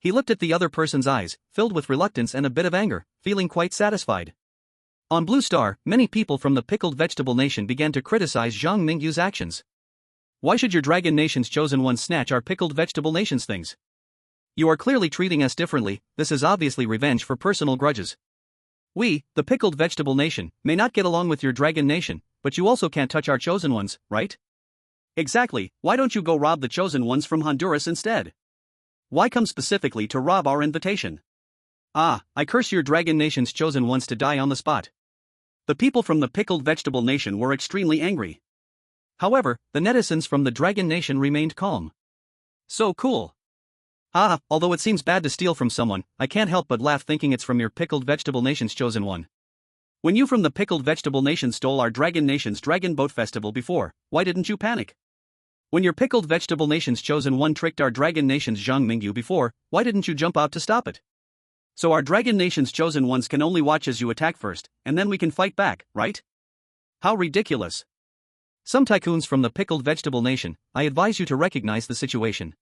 Speaker 3: He looked at the other person's eyes, filled with reluctance and a bit of anger, feeling quite satisfied. On Blue Star, many people from the pickled vegetable nation began to criticize Zhang Mingyu's actions. Why should your dragon nation's chosen one snatch our pickled vegetable nation's things? You are clearly treating us differently. This is obviously revenge for personal grudges. We, the pickled vegetable nation, may not get along with your dragon nation, but you also can't touch our chosen ones, right? Exactly. Why don't you go rob the chosen ones from Honduras instead? Why come specifically to rob our invitation? Ah, I curse your dragon nation's chosen ones to die on the spot. The people from the pickled vegetable nation were extremely angry. However, the netizens from the dragon nation remained calm. So cool. Ah, although it seems bad to steal from someone, I can't help but laugh thinking it's from your pickled vegetable nation's chosen one. When you from the pickled vegetable nation stole our dragon nation's dragon boat festival before, why didn't you panic? When your pickled vegetable nation's chosen one tricked our dragon nation's Zhang Mingyu before, why didn't you jump out to stop it? So our dragon nation's chosen ones can only watch as you attack first, and then we can fight back, right? How ridiculous. Some tycoons from the pickled vegetable nation, I advise you to recognize the situation.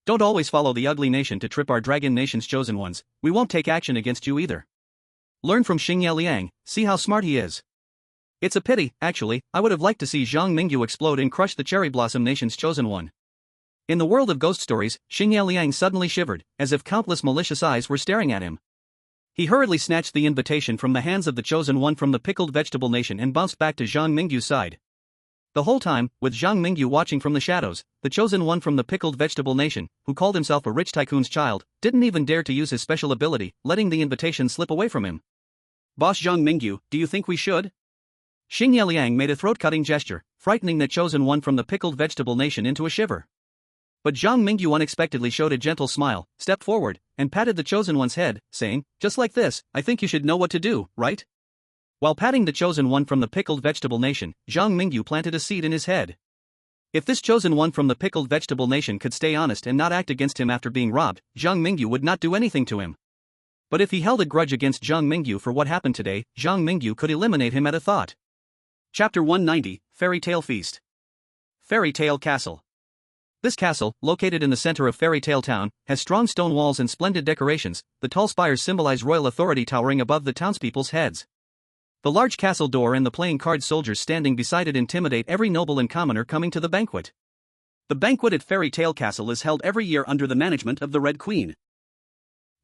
Speaker 3: Don't always follow the ugly nation to trip our dragon nation's chosen ones, we won't take action against you either. Learn from Xingye Liang, see how smart he is. It's a pity, actually, I would have liked to see Zhang Mingyu explode and crush the cherry blossom nation's chosen one. In the world of ghost stories, Xingye Liang suddenly shivered, as if countless malicious eyes were staring at him. He hurriedly snatched the invitation from the hands of the chosen one from the pickled vegetable nation and bounced back to Zhang Mingyu's side. The whole time, with Zhang Mingyu watching from the shadows, the chosen one from the pickled vegetable nation, who called himself a rich tycoon's child, didn't even dare to use his special ability, letting the invitation slip away from him. Boss Zhang Mingyu, do you think we should? Xingye Liang made a throat-cutting gesture, frightening the chosen one from the pickled vegetable nation into a shiver. But Zhang Mingyu unexpectedly showed a gentle smile, stepped forward, and patted the chosen one's head, saying, just like this, I think you should know what to do, right? While patting the chosen one from the pickled vegetable nation, Zhang Mingyu planted a seed in his head. If this chosen one from the pickled vegetable nation could stay honest and not act against him after being robbed, Zhang Mingyu would not do anything to him. But if he held a grudge against Zhang Mingyu for what happened today, Zhang Mingyu could eliminate him at a thought. Chapter 190, Fairy Tale Feast. Fairy Tale Castle. This castle, located in the center of Fairy Tale Town, has strong stone walls and splendid decorations. The tall spires symbolize royal authority towering above the townspeople's heads. The large castle door and the playing card soldiers standing beside it intimidate every noble and commoner coming to the banquet. The banquet at Fairy Tale Castle is held every year under the management of the Red Queen.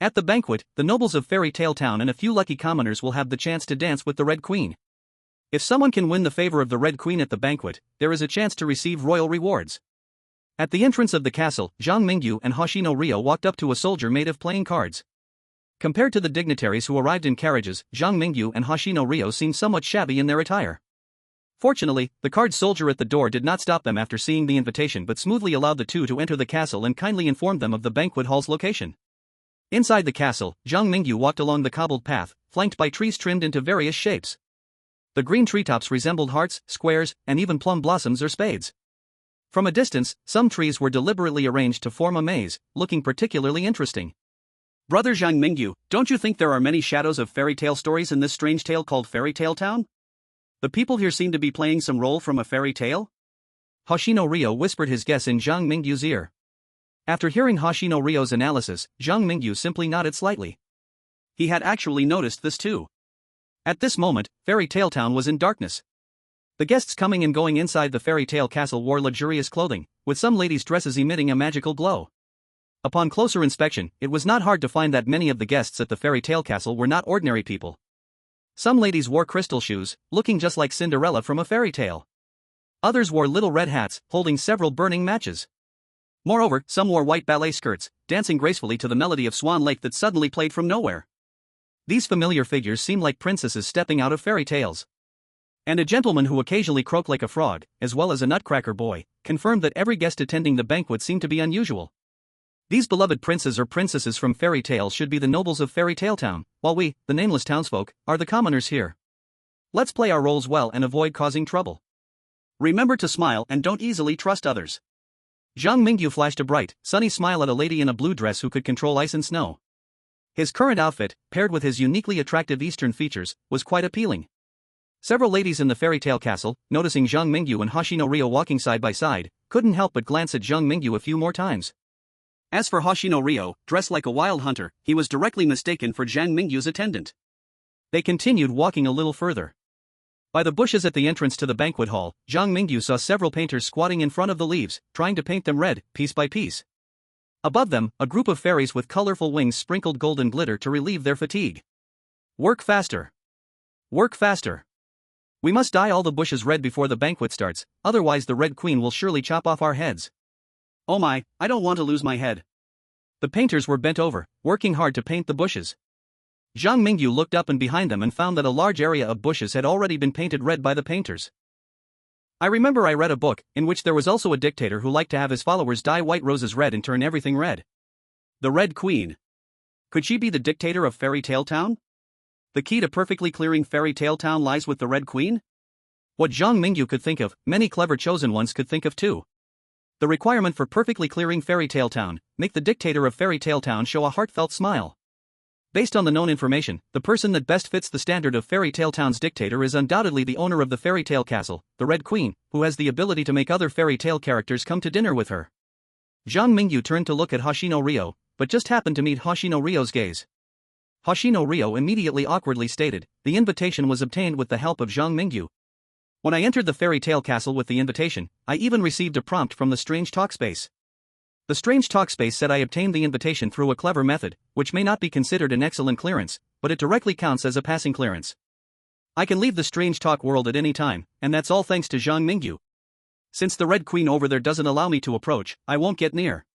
Speaker 3: At the banquet, the nobles of Fairy Tale Town and a few lucky commoners will have the chance to dance with the Red Queen. If someone can win the favor of the Red Queen at the banquet, there is a chance to receive royal rewards. At the entrance of the castle, Zhang Mingyu and Hoshino Ryo walked up to a soldier made of playing cards. Compared to the dignitaries who arrived in carriages, Zhang Mingyu and Hoshino Ryo seemed somewhat shabby in their attire. Fortunately, the card soldier at the door did not stop them after seeing the invitation but smoothly allowed the two to enter the castle and kindly informed them of the banquet hall's location. Inside the castle, Zhang Mingyu walked along the cobbled path, flanked by trees trimmed into various shapes. The green treetops resembled hearts, squares, and even plum blossoms or spades. From a distance, some trees were deliberately arranged to form a maze, looking particularly interesting. Brother Zhang Mingyu, don't you think there are many shadows of fairy tale stories in this strange tale called Fairy Tale Town? The people here seem to be playing some role from a fairy tale? Hoshino Ryo whispered his guess in Zhang Mingyu's ear. After hearing Hoshino Ryo's analysis, Zhang Mingyu simply nodded slightly. He had actually noticed this too. At this moment, Fairy Tale Town was in darkness. The guests coming and going inside the Fairy Tale Castle wore luxurious clothing, with some ladies' dresses emitting a magical glow. Upon closer inspection, it was not hard to find that many of the guests at the Fairy Tale Castle were not ordinary people. Some ladies wore crystal shoes, looking just like Cinderella from a fairy tale. Others wore little red hats, holding several burning matches. Moreover, some wore white ballet skirts, dancing gracefully to the melody of Swan Lake that suddenly played from nowhere. These familiar figures seemed like princesses stepping out of fairy tales. And a gentleman who occasionally croaked like a frog, as well as a nutcracker boy, confirmed that every guest attending the banquet seemed to be unusual. These beloved princes or princesses from fairy tales should be the nobles of Fairy Tale Town, while we, the nameless townsfolk, are the commoners here. Let's play our roles well and avoid causing trouble. Remember to smile and don't easily trust others. Zhang Mingyu flashed a bright, sunny smile at a lady in a blue dress who could control ice and snow. His current outfit, paired with his uniquely attractive Eastern features, was quite appealing. Several ladies in the fairy tale castle, noticing Zhang Mingyu and Hoshino Ryo walking side by side, couldn't help but glance at Zhang Mingyu a few more times. As for Hoshino Ryo, dressed like a wild hunter, he was directly mistaken for Zhang Mingyu's attendant. They continued walking a little further. By the bushes at the entrance to the banquet hall, Zhang Mingyu saw several painters squatting in front of the leaves, trying to paint them red, piece by piece. Above them, a group of fairies with colorful wings sprinkled golden glitter to relieve their fatigue. Work faster. Work faster. We must dye all the bushes red before the banquet starts, otherwise the Red Queen will surely chop off our heads. Oh my, I don't want to lose my head. The painters were bent over, working hard to paint the bushes. Zhang Mingyu looked up and behind them and found that a large area of bushes had already been painted red by the painters. I remember I read a book, in which there was also a dictator who liked to have his followers dye white roses red and turn everything red. The Red Queen. Could she be the dictator of Fairy Tale Town? The key to perfectly clearing Fairy Tale Town lies with the Red Queen? What Zhang Mingyu could think of, many clever chosen ones could think of too. The requirement for perfectly clearing Fairy Tale Town, make the dictator of Fairy Tale Town show a heartfelt smile. Based on the known information, the person that best fits the standard of Fairy Tale Town's dictator is undoubtedly the owner of the Fairy Tale Castle, the Red Queen, who has the ability to make other fairy tale characters come to dinner with her. Zhang Mingyu turned to look at Hoshino Ryo, but just happened to meet Hoshino Ryo's gaze. Hoshino Ryo immediately awkwardly stated, the invitation was obtained with the help of Zhang Mingyu. When I entered the Fairy Tale Castle with the invitation, I even received a prompt from the Strange Talkspace. The Strange Talkspace said I obtained the invitation through a clever method, which may not be considered an excellent clearance, but it directly counts as a passing clearance. I can leave the Strange Talk world at any time, and that's all thanks to Zhang Mingyu. Since the Red Queen over there doesn't allow me to approach, I won't get near.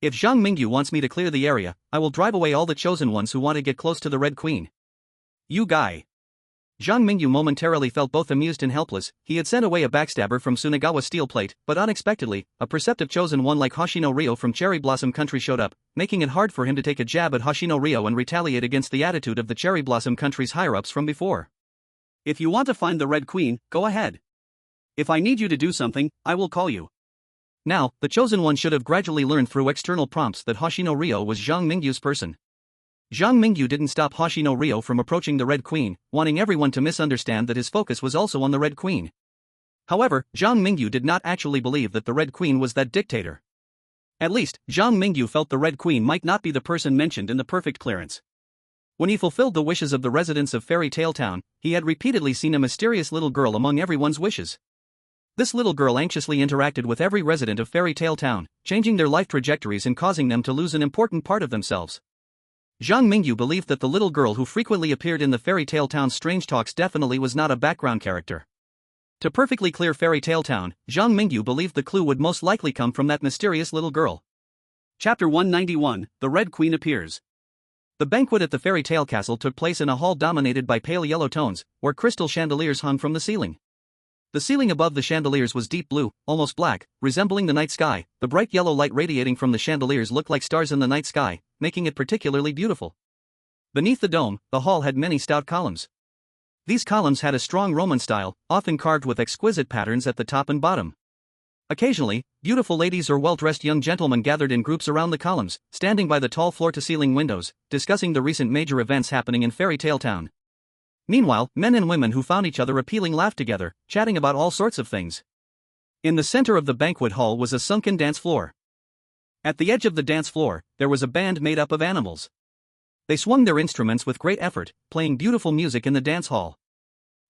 Speaker 3: If Zhang Mingyu wants me to clear the area, I will drive away all the chosen ones who want to get close to the Red Queen. You guy. Zhang Mingyu momentarily felt both amused and helpless. He had sent away a backstabber from Sunagawa Steel Plate, but unexpectedly, a perceptive chosen one like Hoshino Ryo from Cherry Blossom Country showed up, making it hard for him to take a jab at Hoshino Ryo and retaliate against the attitude of the Cherry Blossom Country's higher-ups from before. If you want to find the Red Queen, go ahead. If I need you to do something, I will call you. Now, the chosen one should have gradually learned through external prompts that Hoshino Ryo was Zhang Mingyu's person. Zhang Mingyu didn't stop Hoshino Ryo from approaching the Red Queen, wanting everyone to misunderstand that his focus was also on the Red Queen. However, Zhang Mingyu did not actually believe that the Red Queen was that dictator. At least, Zhang Mingyu felt the Red Queen might not be the person mentioned in the perfect clearance. When he fulfilled the wishes of the residents of Fairy Tale Town, he had repeatedly seen a mysterious little girl among everyone's wishes. This little girl anxiously interacted with every resident of Fairy Tale Town, changing their life trajectories and causing them to lose an important part of themselves. Zhang Mingyu believed that the little girl who frequently appeared in the Fairy Tale Town's Strange Talks definitely was not a background character. To perfectly clear Fairy Tale Town, Zhang Mingyu believed the clue would most likely come from that mysterious little girl. Chapter 191, The Red Queen Appears. The banquet at the Fairy Tale Castle took place in a hall dominated by pale yellow tones, where crystal chandeliers hung from the ceiling. The ceiling above the chandeliers was deep blue, almost black, resembling the night sky. The bright yellow light radiating from the chandeliers looked like stars in the night sky, making it particularly beautiful. Beneath the dome, the hall had many stout columns. These columns had a strong Roman style, often carved with exquisite patterns at the top and bottom. Occasionally, beautiful ladies or well-dressed young gentlemen gathered in groups around the columns, standing by the tall floor-to-ceiling windows, discussing the recent major events happening in Fairy Tale Town. Meanwhile, men and women who found each other appealing laughed together, chatting about all sorts of things. In the center of the banquet hall was a sunken dance floor. At the edge of the dance floor, there was a band made up of animals. They swung their instruments with great effort, playing beautiful music in the dance hall.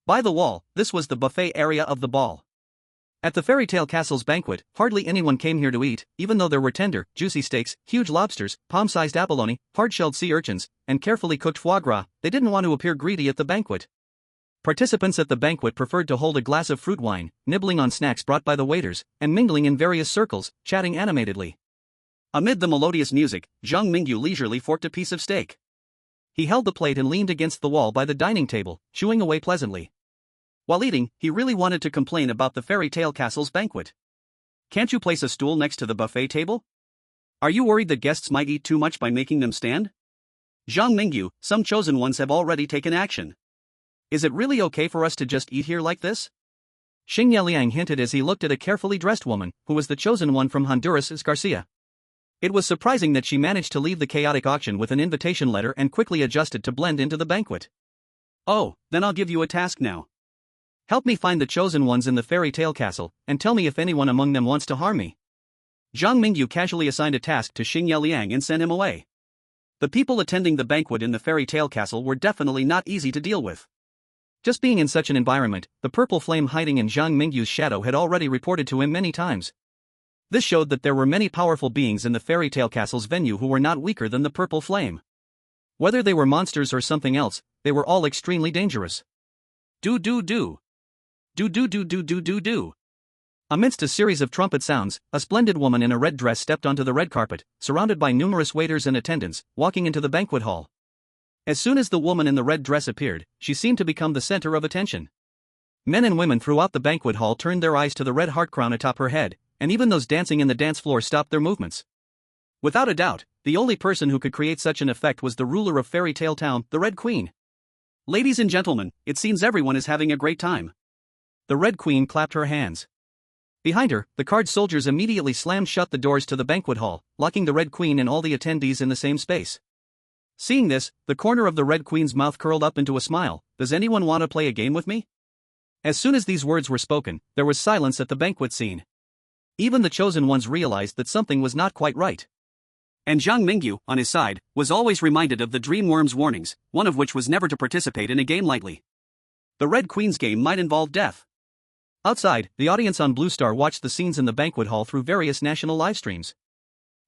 Speaker 3: By the wall, this was the buffet area of the ball. At the Fairy Tale Castle's banquet, hardly anyone came here to eat, even though there were tender, juicy steaks, huge lobsters, palm-sized abalone, hard-shelled sea urchins, and carefully cooked foie gras. They didn't want to appear greedy at the banquet. Participants at the banquet preferred to hold a glass of fruit wine, nibbling on snacks brought by the waiters, and mingling in various circles, chatting animatedly. Amid the melodious music, Zhang Mingyu leisurely forked a piece of steak. He held the plate and leaned against the wall by the dining table, chewing away pleasantly. While eating, he really wanted to complain about the Fairy Tale Castle's banquet. Can't you place a stool next to the buffet table? Are you worried that guests might eat too much by making them stand? Zhang Mingyu, some chosen ones have already taken action. Is it really okay for us to just eat here like this? Xing Liang hinted as he looked at a carefully dressed woman, who was the chosen one from Honduras as Garcia. It was surprising that she managed to leave the chaotic auction with an invitation letter and quickly adjusted to blend into the banquet. Oh, then I'll give you a task now. Help me find the chosen ones in the Fairy Tale Castle, and tell me if anyone among them wants to harm me. Zhang Mingyu casually assigned a task to Xing Liang and sent him away. The people attending the banquet in the Fairy Tale Castle were definitely not easy to deal with. Just being in such an environment, the purple flame hiding in Zhang Mingyu's shadow had already reported to him many times. This showed that there were many powerful beings in the Fairy Tale Castle's venue who were not weaker than the purple flame. Whether they were monsters or something else, they were all extremely dangerous. Do. Amidst a series of trumpet sounds, a splendid woman in a red dress stepped onto the red carpet, surrounded by numerous waiters and attendants, walking into the banquet hall. As soon as the woman in the red dress appeared, she seemed to become the center of attention. Men and women throughout the banquet hall turned their eyes to the red heart crown atop her head, and even those dancing in the dance floor stopped their movements. Without a doubt, the only person who could create such an effect was the ruler of Fairy Tale Town, the Red Queen. Ladies and gentlemen, it seems everyone is having a great time. The Red Queen clapped her hands. Behind her, the card soldiers immediately slammed shut the doors to the banquet hall, locking the Red Queen and all the attendees in the same space. Seeing this, the corner of the Red Queen's mouth curled up into a smile. Does anyone want to play a game with me? As soon as these words were spoken, there was silence at the banquet scene. Even the chosen ones realized that something was not quite right. And Zhang Mingyu, on his side, was always reminded of the Dreamworm's warnings, one of which was never to participate in a game lightly. The Red Queen's game might involve death. Outside, the audience on Blue Star watched the scenes in the banquet hall through various national live streams.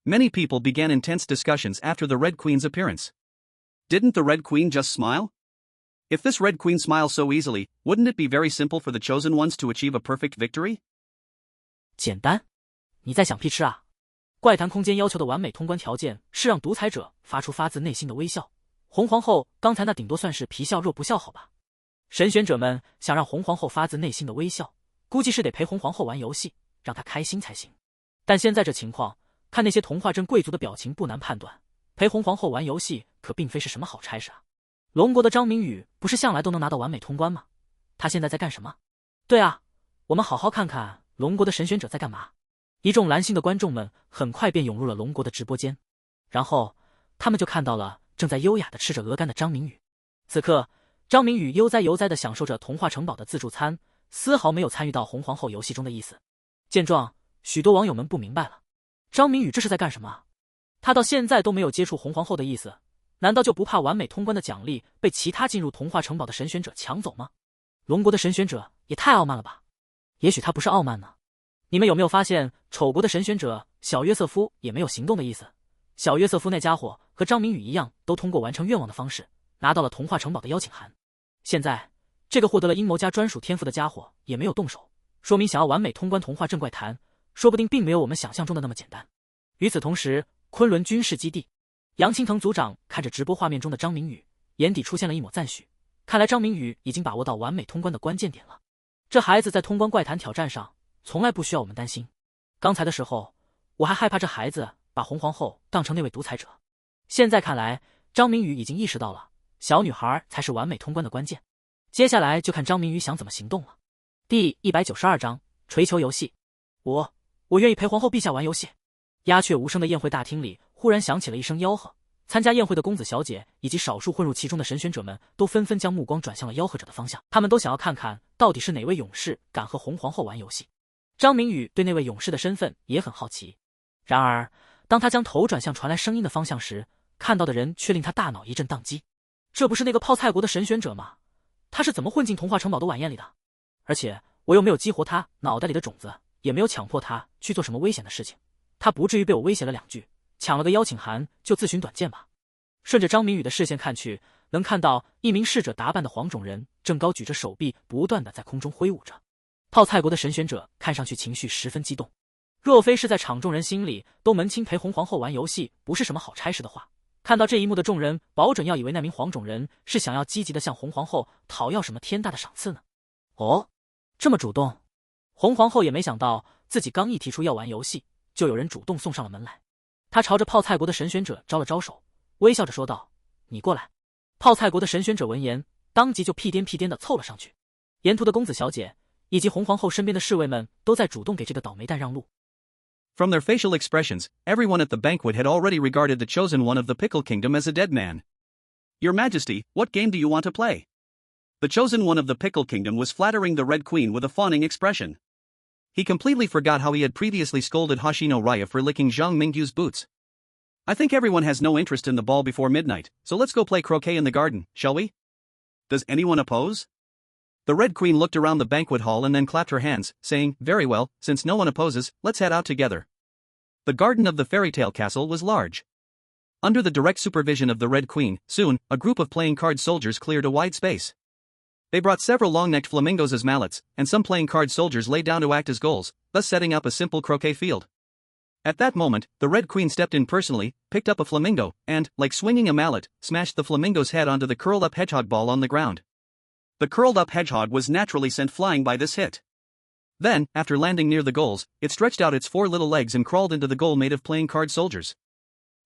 Speaker 3: Many people began intense discussions after the Red Queen's appearance. Didn't the Red Queen just smile? If this Red Queen smiles so easily, wouldn't it be very simple for the chosen ones to achieve a perfect victory?
Speaker 2: 简单？你在想屁吃啊？怪谈空间要求的完美通关条件是让独裁者发出发自内心的微笑。红皇后刚才那顶多算是皮笑肉不笑好吧？神选者们想让红皇后发自内心的微笑，估计是得陪红皇后玩游戏，让她开心才行。但现在这情况，看那些童话镇贵族的表情不难判断，陪红皇后玩游戏可并非是什么好差事啊。龙国的张明宇不是向来都能拿到完美通关吗？他现在在干什么？对啊，我们好好看看龙国的神选者在干嘛。一众蓝星的观众们很快便涌入了龙国的直播间，然后他们就看到了正在优雅地吃着鹅肝的张明宇。此刻，张明宇悠哉悠哉地享受着童话城堡的自助餐，丝毫没有参与到红皇后游戏中的意思。见状，许多网友们不明白了，张明宇这是在干什么？他到现在都没有接触红皇后的意思，难道就不怕完美通关的奖励被其他进入童话城堡的神选者抢走吗？龙国的神选者也太傲慢了吧？也许他不是傲慢呢。你们有没有发现，丑国的神选者小约瑟夫也没有行动的意思？小约瑟夫那家伙和张明宇一样，都通过完成愿望的方式拿到了童话城堡的邀请函。现在，这个获得了阴谋家专属天赋的家伙也没有动手，说明想要完美通关童话镇怪谈，说不定并没有我们想象中的那么简单。与此同时，昆仑军事基地，杨青藤组长看着直播画面中的张明宇，眼底出现了一抹赞许。看来张明宇已经把握到完美通关的关键点了。这孩子在通关怪谈挑战上从来不需要我们担心。刚才的时候，我还害怕这孩子把红皇后当成那位独裁者。现在看来，张明宇已经意识到了，小女孩才是完美通关的关键。接下来就看张明宇想怎么行动了。第192章锤球游戏。我愿意陪皇后陛下玩游戏。鸦雀无声的宴会大厅里忽然响起了一声吆喝，参加宴会的公子小姐以及少数混入其中的神选者们都纷纷将目光转向了吆喝者的方向，他们都想要看看到底是哪位勇士敢和红皇后玩游戏。张明宇对那位勇士的身份也很好奇，然而当他将头转向传来声音的方向时，看到的人却令他大脑一阵宕机。这不是那个泡菜国的神选者吗？他是怎么混进童话城堡的晚宴里的？而且我又没有激活他脑袋里的种子，也没有强迫他去做什么危险的事情，他不至于被我威胁了2句，抢了个邀请函就自寻短见吧。顺着张明宇的视线看去，能看到一名侍者打扮的黄种人正高举着手臂，不断地在空中挥舞着。泡菜国的神选者看上去情绪十分激动，若非是在场众人心里都门清陪红皇后玩游戏不是什么好差事的话，看到这一幕的众人保准要以为那名黄种人是想要积极地向红皇后讨要什么天大的赏赐呢。哦，这么主动。红皇后也没想到自己刚一提出要玩游戏，就有人主动送上了门来。她朝着泡菜国的神选者招了招手，微笑着说道：“你过来。”泡菜国的神选者闻言，当即就屁颠屁颠地凑了上去。沿途的公子小姐以及红皇后身边的侍卫们都在主动给这个倒霉蛋让路。
Speaker 3: From their facial expressions, everyone at the banquet had already regarded the chosen one of the Pickle Kingdom as a dead man. Your Majesty, what game do you want to play? The chosen one of the Pickle Kingdom was flattering the Red Queen with a fawning expression. He completely forgot how he had previously scolded Hoshino Raya for licking Zhang Mingyu's boots. I think everyone has no interest in the ball before midnight, so let's go play croquet in the garden, shall we? Does anyone oppose? The Red Queen looked around the banquet hall and then clapped her hands, saying, "Very well, since no one opposes, let's head out together." The garden of the fairy tale castle was large. Under the direct supervision of the Red Queen, soon, a group of playing card soldiers cleared a wide space. They brought several long-necked flamingos as mallets, and some playing card soldiers lay down to act as goals, thus setting up a simple croquet field. At that moment, the Red Queen stepped in personally, picked up a flamingo, and, like swinging a mallet, smashed the flamingo's head onto the curled-up hedgehog ball on the ground. The curled-up hedgehog was naturally sent flying by this hit. Then, after landing near the goals, it stretched out its 4 little legs and crawled into the goal made of playing card soldiers.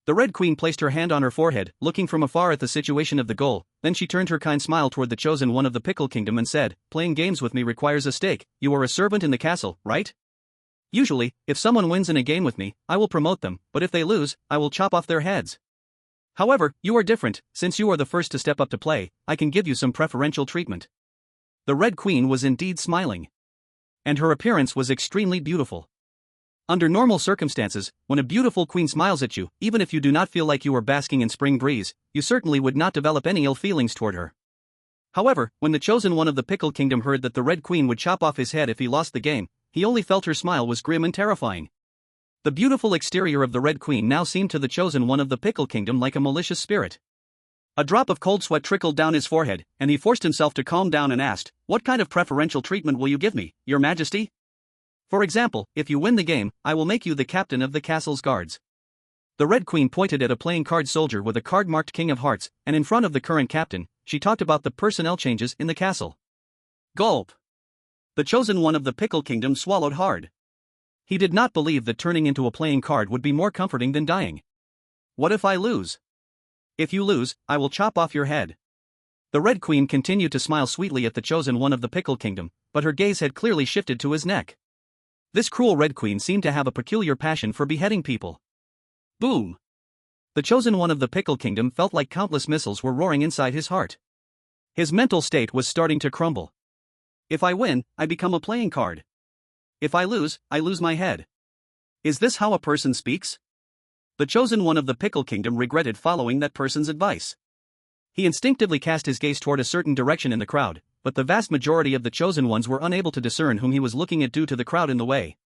Speaker 3: The Red Queen placed her hand on her forehead, looking from afar at the situation of the goal, then she turned her kind smile toward the chosen one of the Pickle Kingdom and said, "Playing games with me requires a stake, you are a servant in the castle, right? Usually, if someone wins in a game with me, I will promote them, but if they lose, I will chop off their heads. However, you are different, since you are the first to step up to play, I can give you some preferential treatment. The Red Queen was indeed smiling. And her appearance was extremely beautiful. Under normal circumstances, when a beautiful queen smiles at you, even if you do not feel like you are basking in spring breeze, you certainly would not develop any ill feelings toward her. However, when the chosen one of the Pickle Kingdom heard that the Red Queen would chop off his head if he lost the game, he only felt her smile was grim and terrifying. The beautiful exterior of the Red Queen now seemed to the chosen one of the Pickle Kingdom like a malicious spirit. A drop of cold sweat trickled down his forehead, and he forced himself to calm down and asked, "What kind of preferential treatment will you give me, Your Majesty? For example, if you win the game, I will make you the captain of the castle's guards." The Red Queen pointed at a playing card soldier with a card marked King of Hearts, and in front of the current captain, she talked about the personnel changes in the castle. Gulp. The chosen one of the Pickle Kingdom swallowed hard. He did not believe that turning into a playing card would be more comforting than dying. What if I lose? If you lose, I will chop off your head. The Red Queen continued to smile sweetly at the chosen one of the Pickle Kingdom, but her gaze had clearly shifted to his neck. This cruel Red Queen seemed to have a peculiar passion for beheading people. Boom! The chosen one of the Pickle Kingdom felt like countless missiles were roaring inside his heart. His mental state was starting to crumble. If I win, I become a playing card. If I lose my head. Is this how a person speaks? The chosen one of the Pickle Kingdom regretted following that person's advice. He instinctively cast his gaze toward a certain direction in the crowd, but the vast majority of the chosen ones were unable to discern whom he was looking at due to the crowd in the way.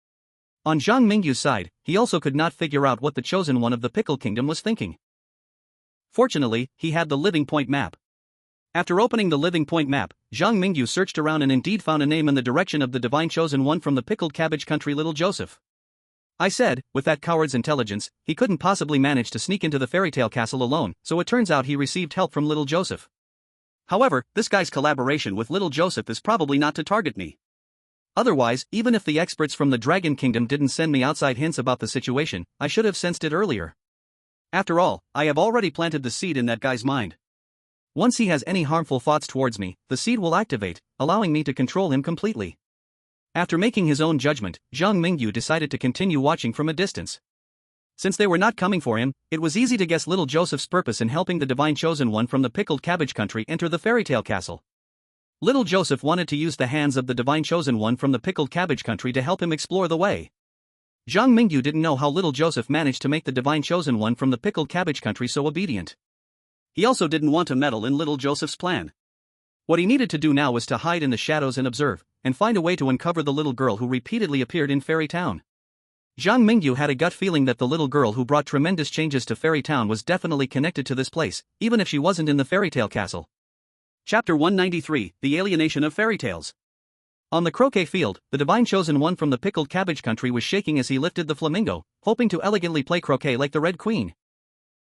Speaker 3: On Zhang Mingyu's side, he also could not figure out what the chosen one of the Pickle Kingdom was thinking. Fortunately, he had the living point map. After opening the living point map, Zhang Mingyu searched around and indeed found a name in the direction of the divine chosen one from the pickled cabbage country, Little Joseph. I said, with that coward's intelligence, he couldn't possibly manage to sneak into the fairy tale castle alone, so it turns out he received help from Little Joseph. However, this guy's collaboration with Little Joseph is probably not to target me. Otherwise, even if the experts from the Dragon Kingdom didn't send me outside hints about the situation, I should have sensed it earlier. After all, I have already planted the seed in that guy's mind. Once he has any harmful thoughts towards me, the seed will activate, allowing me to control him completely. After making his own judgment, Zhang Mingyu decided to continue watching from a distance. Since they were not coming for him, it was easy to guess Little Joseph's purpose in helping the divine chosen one from the pickled cabbage country enter the fairy tale castle. Little Joseph wanted to use the hands of the divine chosen one from the pickled cabbage country to help him explore the way. Zhang Mingyu didn't know how Little Joseph managed to make the divine chosen one from the pickled cabbage country so obedient. He also didn't want to meddle in Little Joseph's plan. What he needed to do now was to hide in the shadows and observe, and find a way to uncover the little girl who repeatedly appeared in Fairy Town. Zhang Mingyu had a gut feeling that the little girl who brought tremendous changes to Fairy Town was definitely connected to this place, even if she wasn't in the fairy tale castle. Chapter 193, The Alienation of Fairy Tales. On the croquet field, the divine chosen one from the pickled cabbage country was shaking as he lifted the flamingo, hoping to elegantly play croquet like the Red Queen.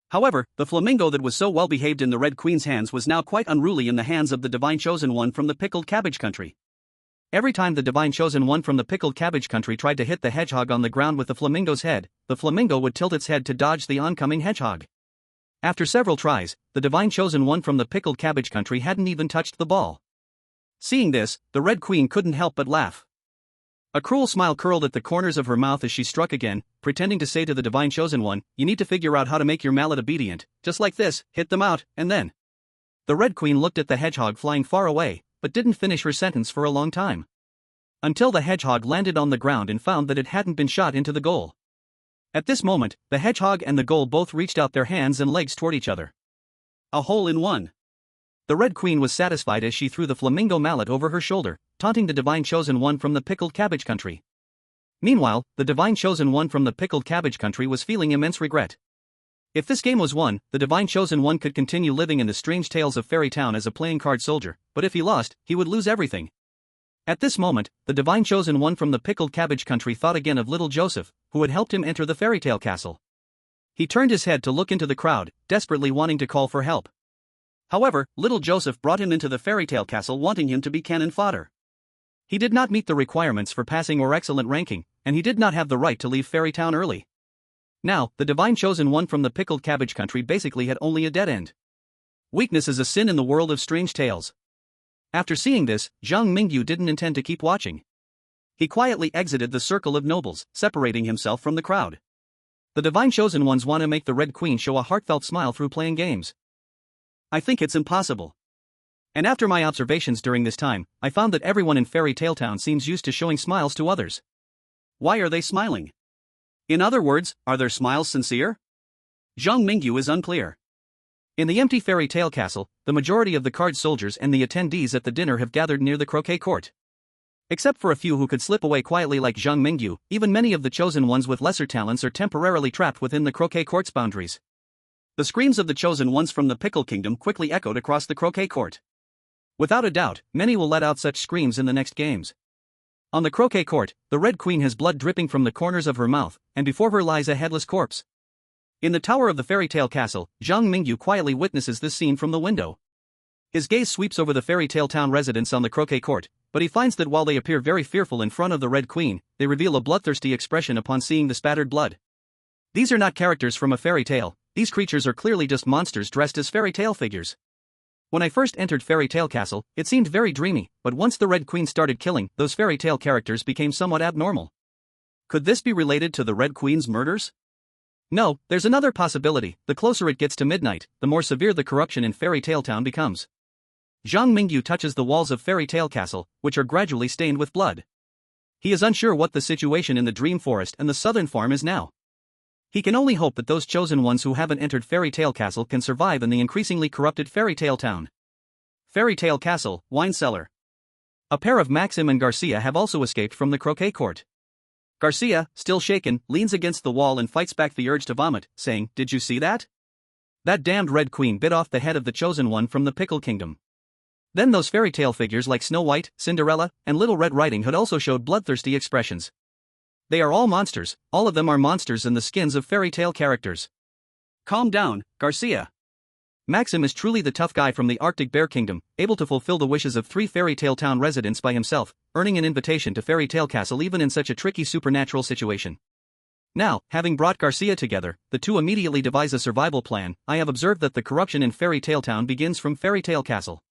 Speaker 3: However, the flamingo that was so well behaved in the Red Queen's hands was now quite unruly in the hands of the divine chosen one from the pickled cabbage country. Every time the divine chosen one from the pickled cabbage country tried to hit the hedgehog on the ground with the flamingo's head, the flamingo would tilt its head to dodge the oncoming hedgehog. After several tries, the divine chosen one from the pickled cabbage country hadn't even touched the ball. Seeing this, the Red Queen couldn't help but laugh. A cruel smile curled at the corners of her mouth as she struck again, pretending to say to the divine chosen one, "You need to figure out how to make your mallet obedient, just like this, hit them out, and then." The Red Queen looked at the hedgehog flying far away, but didn't finish her sentence for a long time. Until the hedgehog landed on the ground and found that it hadn't been shot into the goal. At this moment, the hedgehog and the goal both reached out their hands and legs toward each other. A hole in one. The Red Queen was satisfied as she threw the flamingo mallet over her shoulder, taunting the divine chosen one from the pickled cabbage country. Meanwhile, the divine chosen one from the pickled cabbage country was feeling immense regret. If this game was won, the divine chosen one could continue living in the strange tales of Fairy Town as a playing card soldier, but if he lost, he would lose everything. At this moment, the divine chosen one from the pickled cabbage country thought again of Little Joseph, who had helped him enter the fairy tale castle. He turned his head to look into the crowd, desperately wanting to call for help. However, Little Joseph brought him into the fairy tale castle wanting him to be cannon fodder. He did not meet the requirements for passing or excellent ranking, and he did not have the right to leave Fairy Town early. Now, the divine chosen one from the pickled cabbage country basically had only a dead end. Weakness is a sin in the world of strange tales. After seeing this, Zhang Mingyu didn't intend to keep watching. He quietly exited the circle of nobles, separating himself from the crowd. The divine chosen ones want to make the Red Queen show a heartfelt smile through playing games. I think it's impossible. And after my observations during this time, I found that everyone in Fairy Tale Town seems used to showing smiles to others. Why are they smiling? In other words, are their smiles sincere? Zhang Mingyu is unclear. In the empty Fairy Tale Castle, the majority of the card soldiers and the attendees at the dinner have gathered near the croquet court. Except for a few who could slip away quietly like Zhang Mingyu, even many of the chosen ones with lesser talents are temporarily trapped within the croquet court's boundaries. The screams of the chosen ones from the Pickle Kingdom quickly echoed across the croquet court. Without a doubt, many will let out such screams in the next games. On the croquet court, the Red Queen has blood dripping from the corners of her mouth, and before her lies a headless corpse. In the tower of the Fairy Tale Castle, Zhang Mingyu quietly witnesses this scene from the window. His gaze sweeps over the Fairy Tale Town residents on the croquet court, but he finds that while they appear very fearful in front of the Red Queen, they reveal a bloodthirsty expression upon seeing the spattered blood. These are not characters from a fairy tale, these creatures are clearly just monsters dressed as fairy tale figures. When I first entered Fairy Tale Castle, it seemed very dreamy, but once the Red Queen started killing, those fairy tale characters became somewhat abnormal. Could this be related to the Red Queen's murders? No, there's another possibility. The closer it gets to midnight, the more severe the corruption in Fairy Tale Town becomes. Zhang Mingyu touches the walls of Fairy Tale Castle, which are gradually stained with blood. He is unsure what the situation in the Dream Forest and the Southern Farm is now. He can only hope that those chosen ones who haven't entered Fairy Tale Castle can survive in the increasingly corrupted Fairy Tale Town. Fairy Tale Castle, Wine Cellar. A pair of Maxim and Garcia have also escaped from the croquet court. Garcia, still shaken, leans against the wall and fights back the urge to vomit, saying, "Did you see that? That damned Red Queen bit off the head of the chosen one from the Pickle Kingdom." Then those fairy tale figures like Snow White, Cinderella, and Little Red Riding Hood also showed bloodthirsty expressions. They are all monsters, all of them are monsters in the skins of fairy tale characters. Calm down, Garcia. Maxim is truly the tough guy from the Arctic Bear Kingdom, able to fulfill the wishes of 3 Fairy Tale Town residents by himself, earning an invitation to Fairy Tale Castle even in such a tricky supernatural situation. Now, having brought Garcia together, the two immediately devise a survival plan. I have observed that the corruption in Fairy Tale Town begins from Fairy Tale Castle.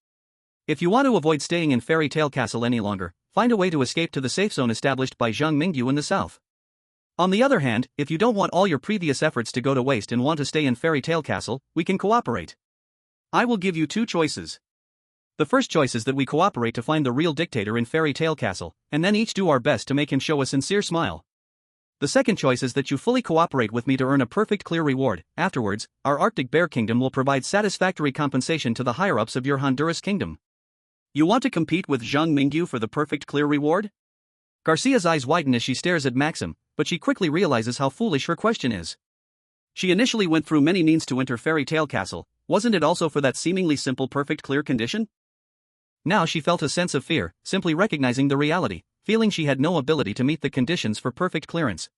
Speaker 3: If you want to avoid staying in Fairy Tale Castle any longer, find a way to escape to the safe zone established by Zhang Mingyu in the south. On the other hand, if you don't want all your previous efforts to go to waste and want to stay in Fairy Tale Castle, we can cooperate. I will give you 2 choices. The first choice is that we cooperate to find the real dictator in Fairy Tale Castle, and then each do our best to make him show a sincere smile. The second choice is that you fully cooperate with me to earn a perfect clear reward. Afterwards, our Arctic Bear Kingdom will provide satisfactory compensation to the higher-ups of your Honduras Kingdom. You want to compete with Zhang Mingyu for the perfect clear reward? Garcia's eyes widen as she stares at Maxim, but she quickly realizes how foolish her question is. She initially went through many means to enter Fairy Tale Castle, wasn't it also for that seemingly simple perfect clear condition? Now she felt a sense of fear, simply recognizing the reality, feeling she had no ability to meet the conditions for perfect clearance.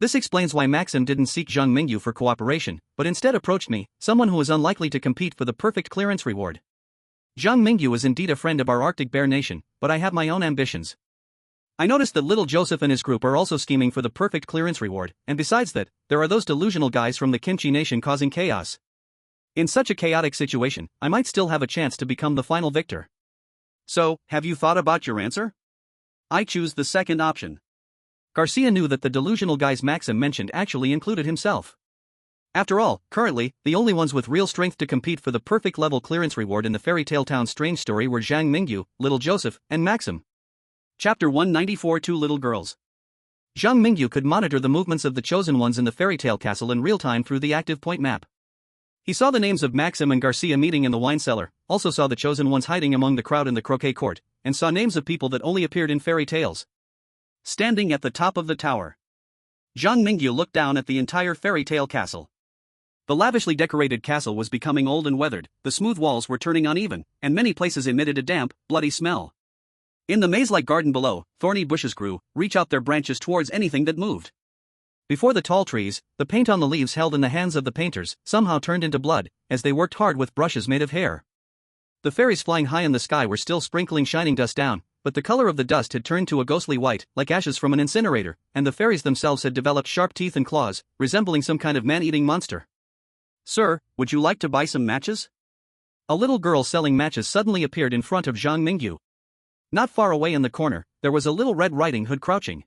Speaker 3: This explains why Maxim didn't seek Zhang Mingyu for cooperation, but instead approached me, someone who is unlikely to compete for the perfect clearance reward. Zhang Mingyu is indeed a friend of our Arctic Bear Nation, but I have my own ambitions. I noticed that little Joseph and his group are also scheming for the perfect clearance reward, and besides that, there are those delusional guys from the Kimchi Nation causing chaos. In such a chaotic situation, I might still have a chance to become the final victor. So, have you thought about your answer? I choose the second option. Garcia knew that the delusional guys Maxim mentioned actually included himself. After all, currently, the only ones with real strength to compete for the perfect level clearance reward in the Fairy Tale Town strange story were Zhang Mingyu, Little Joseph, and Maxim. Chapter 194 Two Little Girls. Zhang Mingyu could monitor the movements of the chosen ones in the Fairy Tale Castle in real time through the active point map. He saw the names of Maxim and Garcia meeting in the wine cellar, also saw the chosen ones hiding among the crowd in the croquet court, and saw names of people that only appeared in fairy tales. Standing at the top of the tower, Zhang Mingyu looked down at the entire Fairy Tale Castle. The lavishly decorated castle was becoming old and weathered, the smooth walls were turning uneven, and many places emitted a damp, bloody smell. In the maze-like garden below, thorny bushes grew, reach out their branches towards anything that moved. Before the tall trees, the paint on the leaves held in the hands of the painters somehow turned into blood, as they worked hard with brushes made of hair. The fairies flying high in the sky were still sprinkling shining dust down, but the color of the dust had turned to a ghostly white, like ashes from an incinerator, and the fairies themselves had developed sharp teeth and claws, resembling some kind of man-eating monster. "Sir, would you like to buy some matches?" A little girl selling matches suddenly appeared in front of Zhang Mingyu. Not far away in the corner, there was a Little Red Riding Hood crouching.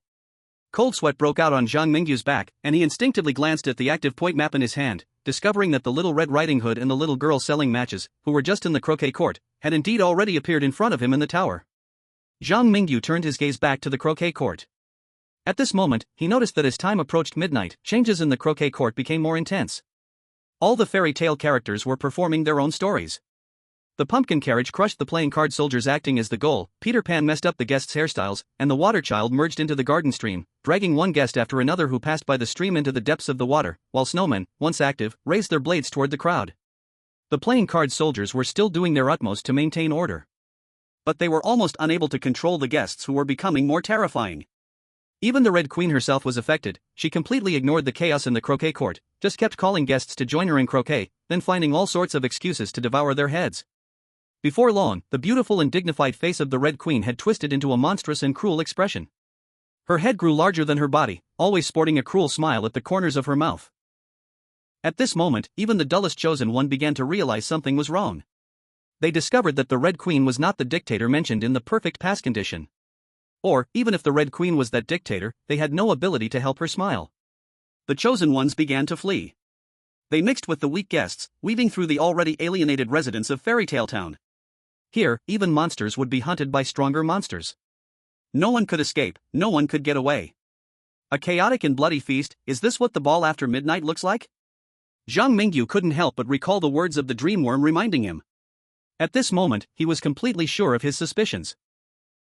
Speaker 3: Cold sweat broke out on Zhang Mingyu's back, and he instinctively glanced at the active point map in his hand, discovering that the Little Red Riding Hood and the little girl selling matches, who were just in the croquet court, had indeed already appeared in front of him in the tower. Zhang Mingyu turned his gaze back to the croquet court. At this moment, he noticed that as time approached midnight, changes in the croquet court became more intense. All the fairy tale characters were performing their own stories. The pumpkin carriage crushed the playing card soldiers acting as the goal, Peter Pan messed up the guests' hairstyles, and the water child merged into the garden stream, dragging one guest after another who passed by the stream into the depths of the water, while snowmen, once active, raised their blades toward the crowd. The playing card soldiers were still doing their utmost to maintain order. But they were almost unable to control the guests who were becoming more terrifying. Even the Red Queen herself was affected. She completely ignored the chaos in the croquet court, just kept calling guests to join her in croquet, then finding all sorts of excuses to devour their heads. Before long, the beautiful and dignified face of the Red Queen had twisted into a monstrous and cruel expression. Her head grew larger than her body, always sporting a cruel smile at the corners of her mouth. At this moment, even the dullest chosen one began to realize something was wrong. They discovered that the Red Queen was not the dictator mentioned in the perfect past condition. Or, even if the Red Queen was that dictator, they had no ability to help her smile. The chosen ones began to flee. They mixed with the weak guests, weaving through the already alienated residents of Fairy Tale Town. Here, even monsters would be hunted by stronger monsters. No one could escape, no one could get away. A chaotic and bloody feast, is this what the ball after midnight looks like? Zhang Mingyu couldn't help but recall the words of the dreamworm reminding him. At this moment, he was completely sure of his suspicions.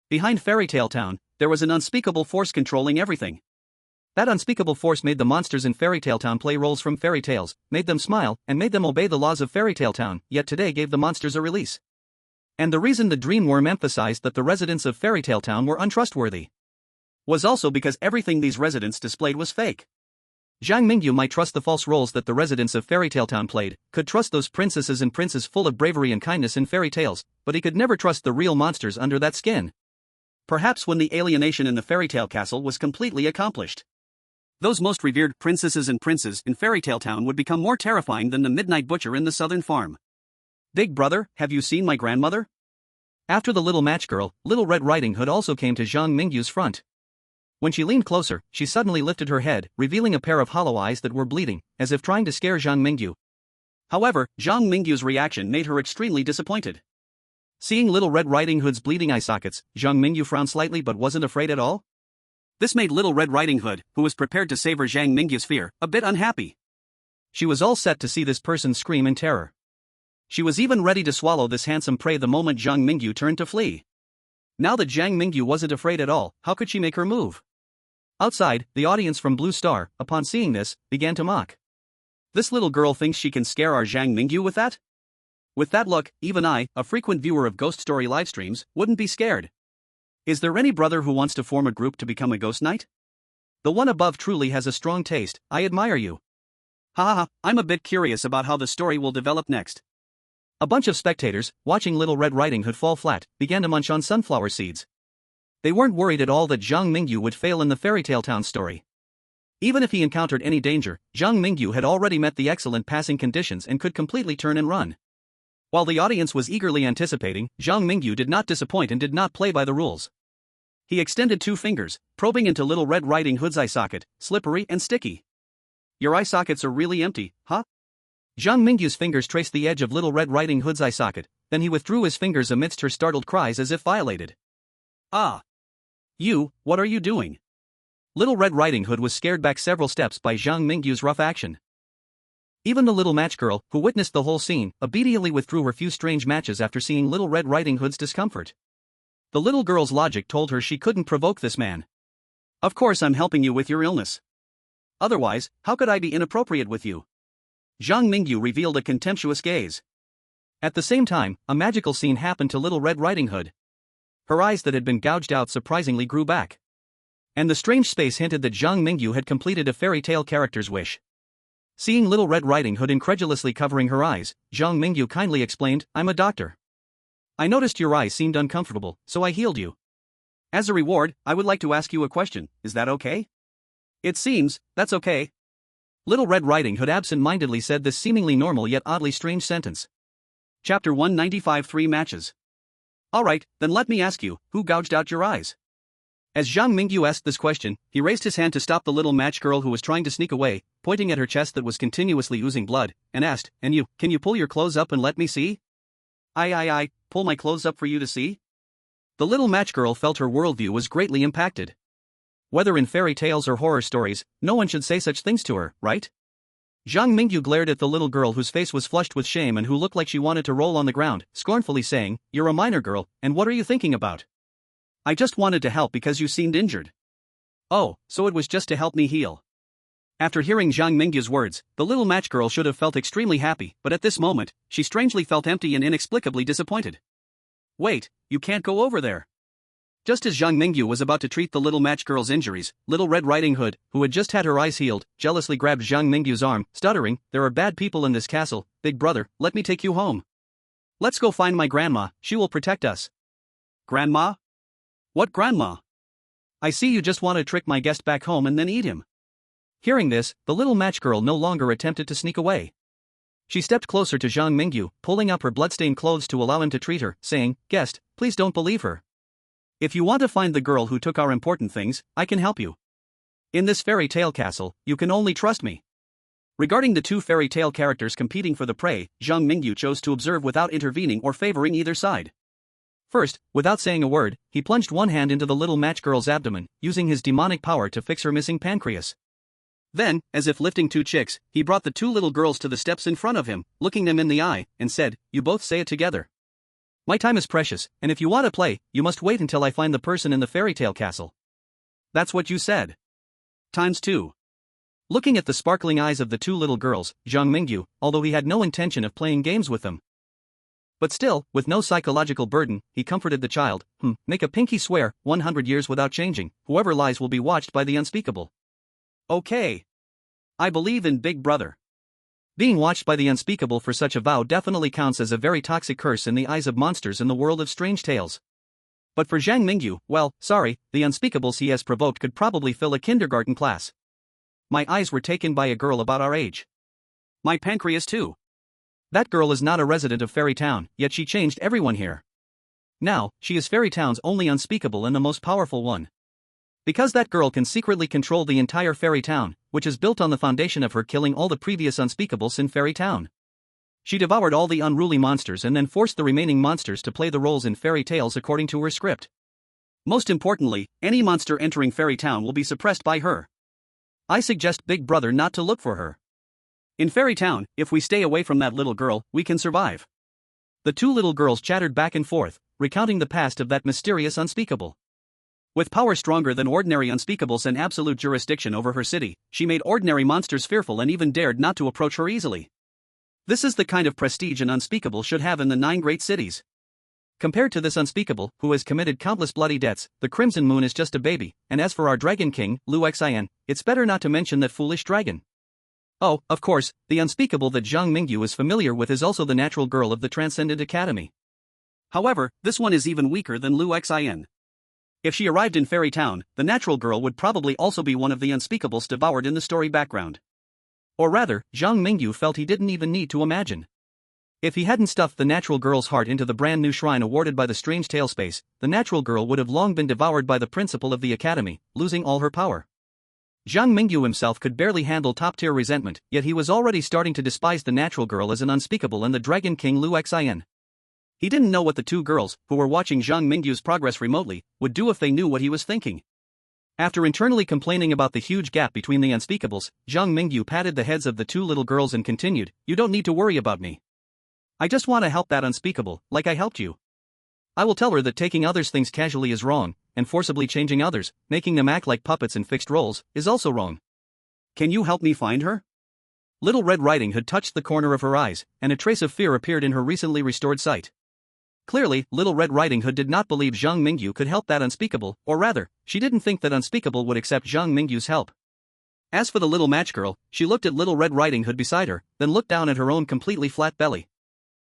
Speaker 3: Behind Fairy Tale Town, there was an unspeakable force controlling everything. That unspeakable force made the monsters in Fairy Tale Town play roles from fairy tales, made them smile, and made them obey the laws of Fairy Tale Town, yet today gave the monsters a release. And the reason the dreamworm emphasized that the residents of Fairy Tale Town were untrustworthy was also because everything these residents displayed was fake. Zhang Mingyu might trust the false roles that the residents of Fairy Tale Town played, could trust those princesses and princes full of bravery and kindness in fairy tales, but he could never trust the real monsters under that skin. Perhaps when the alienation in the fairy tale castle was completely accomplished, those most revered princesses and princes in Fairy Tale Town would become more terrifying than the midnight butcher in the southern farm. Big brother, have you seen my grandmother? After the little match girl, Little Red Riding Hood also came to Zhang Mingyu's front. When she leaned closer, she suddenly lifted her head, revealing a pair of hollow eyes that were bleeding, as if trying to scare Zhang Mingyu. However, Zhang Mingyu's reaction made her extremely disappointed. Seeing Little Red Riding Hood's bleeding eye sockets, Zhang Mingyu frowned slightly but wasn't afraid at all. This made Little Red Riding Hood, who was prepared to savor Zhang Mingyu's fear, a bit unhappy. She was all set to see this person scream in terror. She was even ready to swallow this handsome prey the moment Zhang Mingyu turned to flee. Now that Zhang Mingyu wasn't afraid at all, how could she make her move? Outside, the audience from Blue Star, upon seeing this, began to mock. This little girl thinks she can scare our Zhang Mingyu with that? With that look, even I, a frequent viewer of ghost story livestreams, wouldn't be scared. Is there any brother who wants to form a group to become a ghost knight? The one above truly has a strong taste, I admire you. Ha, I'm a bit curious about how the story will develop next. A bunch of spectators, watching Little Red Riding Hood fall flat, began to munch on sunflower seeds. They weren't worried at all that Zhang Mingyu would fail in the Fairy Tale Town story. Even if he encountered any danger, Zhang Mingyu had already met the excellent passing conditions and could completely turn and run. While the audience was eagerly anticipating, Zhang Mingyu did not disappoint and did not play by the rules. He extended 2 fingers, probing into Little Red Riding Hood's eye socket, slippery and sticky. Your eye sockets are really empty, huh? Zhang Mingyu's fingers traced the edge of Little Red Riding Hood's eye socket, then he withdrew his fingers amidst her startled cries as if violated. Ah! You, what are you doing? Little Red Riding Hood was scared back several steps by Zhang Mingyu's rough action. Even the little match girl, who witnessed the whole scene, obediently withdrew her few strange matches after seeing Little Red Riding Hood's discomfort. The little girl's logic told her she couldn't provoke this man. Of course I'm helping you with your illness. Otherwise, how could I be inappropriate with you? Zhang Mingyu revealed a contemptuous gaze. At the same time, a magical scene happened to Little Red Riding Hood. Her eyes that had been gouged out surprisingly grew back. And the strange space hinted that Zhang Mingyu had completed a fairy tale character's wish. Seeing Little Red Riding Hood incredulously covering her eyes, Zhang Mingyu kindly explained, I'm a doctor. I noticed your eyes seemed uncomfortable, so I healed you. As a reward, I would like to ask you a question, is that okay? It seems, that's okay. Little Red Riding Hood absent-mindedly said this seemingly normal yet oddly strange sentence. Chapter 195 3 Matches. Alright, then let me ask you, who gouged out your eyes? As Zhang Mingyu asked this question, he raised his hand to stop the little match girl who was trying to sneak away, pointing at her chest that was continuously oozing blood, and asked, and you, can you pull your clothes up and let me see? I, pull my clothes up for you to see? The little match girl felt her worldview was greatly impacted. Whether in fairy tales or horror stories, no one should say such things to her, right? Zhang Mingyu glared at the little girl whose face was flushed with shame and who looked like she wanted to roll on the ground, scornfully saying, "You're a minor girl, and what are you thinking about? I just wanted to help because you seemed injured." Oh, so it was just to help me heal. After hearing Zhang Mingyu's words, the little match girl should have felt extremely happy, but at this moment, she strangely felt empty and inexplicably disappointed. Wait, you can't go over there. Just as Zhang Mingyu was about to treat the little match girl's injuries, Little Red Riding Hood, who had just had her eyes healed, jealously grabbed Zhang Mingyu's arm, stuttering, "There are bad people in this castle, big brother, let me take you home. Let's go find my grandma, she will protect us." Grandma? What grandma? I see you just want to trick my guest back home and then eat him. Hearing this, the little match girl no longer attempted to sneak away. She stepped closer to Zhang Mingyu, pulling up her bloodstained clothes to allow him to treat her, saying, "Guest, please don't believe her. If you want to find the girl who took our important things, I can help you. In this fairy tale castle, you can only trust me." Regarding the two fairy tale characters competing for the prey, Zhang Mingyu chose to observe without intervening or favoring either side. First, without saying a word, he plunged one hand into the little match girl's abdomen, using his demonic power to fix her missing pancreas. Then, as if lifting two chicks, he brought the two little girls to the steps in front of him, looking them in the eye, and said, "You both say it together. My time is precious, and if you want to play, you must wait until I find the person in the fairy tale castle." That's what you said. Times two. Looking at the sparkling eyes of the two little girls, Zhang Mingyu, although he had no intention of playing games with them. But still, with no psychological burden, he comforted the child, "Make a pinky swear, 100 years without changing, whoever lies will be watched by the unspeakable." Okay. I believe in Big Brother. Being watched by the unspeakable for such a vow definitely counts as a very toxic curse in the eyes of monsters in the world of strange tales. But for Zhang Mingyu, well, sorry, the unspeakables he has provoked could probably fill a kindergarten class. My eyes were taken by a girl about our age. My pancreas too. That girl is not a resident of Fairy Town, yet she changed everyone here. Now, she is Fairy Town's only unspeakable and the most powerful one. Because that girl can secretly control the entire Fairy Town, which is built on the foundation of her killing all the previous unspeakables in Fairy Town. She devoured all the unruly monsters and then forced the remaining monsters to play the roles in fairy tales according to her script. Most importantly, any monster entering Fairy Town will be suppressed by her. I suggest Big Brother not to look for her. In Fairy Town, if we stay away from that little girl, we can survive. The two little girls chattered back and forth, recounting the past of that mysterious unspeakable. With power stronger than ordinary unspeakables and absolute jurisdiction over her city, she made ordinary monsters fearful and even dared not to approach her easily. This is the kind of prestige an unspeakable should have in the 9 great cities. Compared to this unspeakable, who has committed countless bloody deaths, the Crimson Moon is just a baby, and as for our Dragon King, Lu Xian, it's better not to mention that foolish dragon. Oh, of course, the unspeakable that Zhang Mingyu is familiar with is also the natural girl of the Transcendent Academy. However, this one is even weaker than Lu Xian. If she arrived in Fairy Town, the natural girl would probably also be one of the unspeakables devoured in the story background. Or rather, Zhang Mingyu felt he didn't even need to imagine. If he hadn't stuffed the natural girl's heart into the brand new shrine awarded by the Strange Tale Space, the natural girl would have long been devoured by the principal of the academy, losing all her power. Zhang Mingyu himself could barely handle top-tier resentment, yet he was already starting to despise the natural girl as an unspeakable and the Dragon King Lu Xian. He didn't know what the two girls, who were watching Zhang Mingyu's progress remotely, would do if they knew what he was thinking. After internally complaining about the huge gap between the unspeakables, Zhang Mingyu patted the heads of the two little girls and continued, "You don't need to worry about me. I just want to help that unspeakable, like I helped you. I will tell her that taking others' things casually is wrong, and forcibly changing others, making them act like puppets in fixed roles, is also wrong. Can you help me find her?" Little Red Riding Hood touched the corner of her eyes, and a trace of fear appeared in her recently restored sight. Clearly, Little Red Riding Hood did not believe Zhang Mingyu could help that unspeakable, or rather, she didn't think that unspeakable would accept Zhang Mingyu's help. As for the little match girl, she looked at Little Red Riding Hood beside her, then looked down at her own completely flat belly.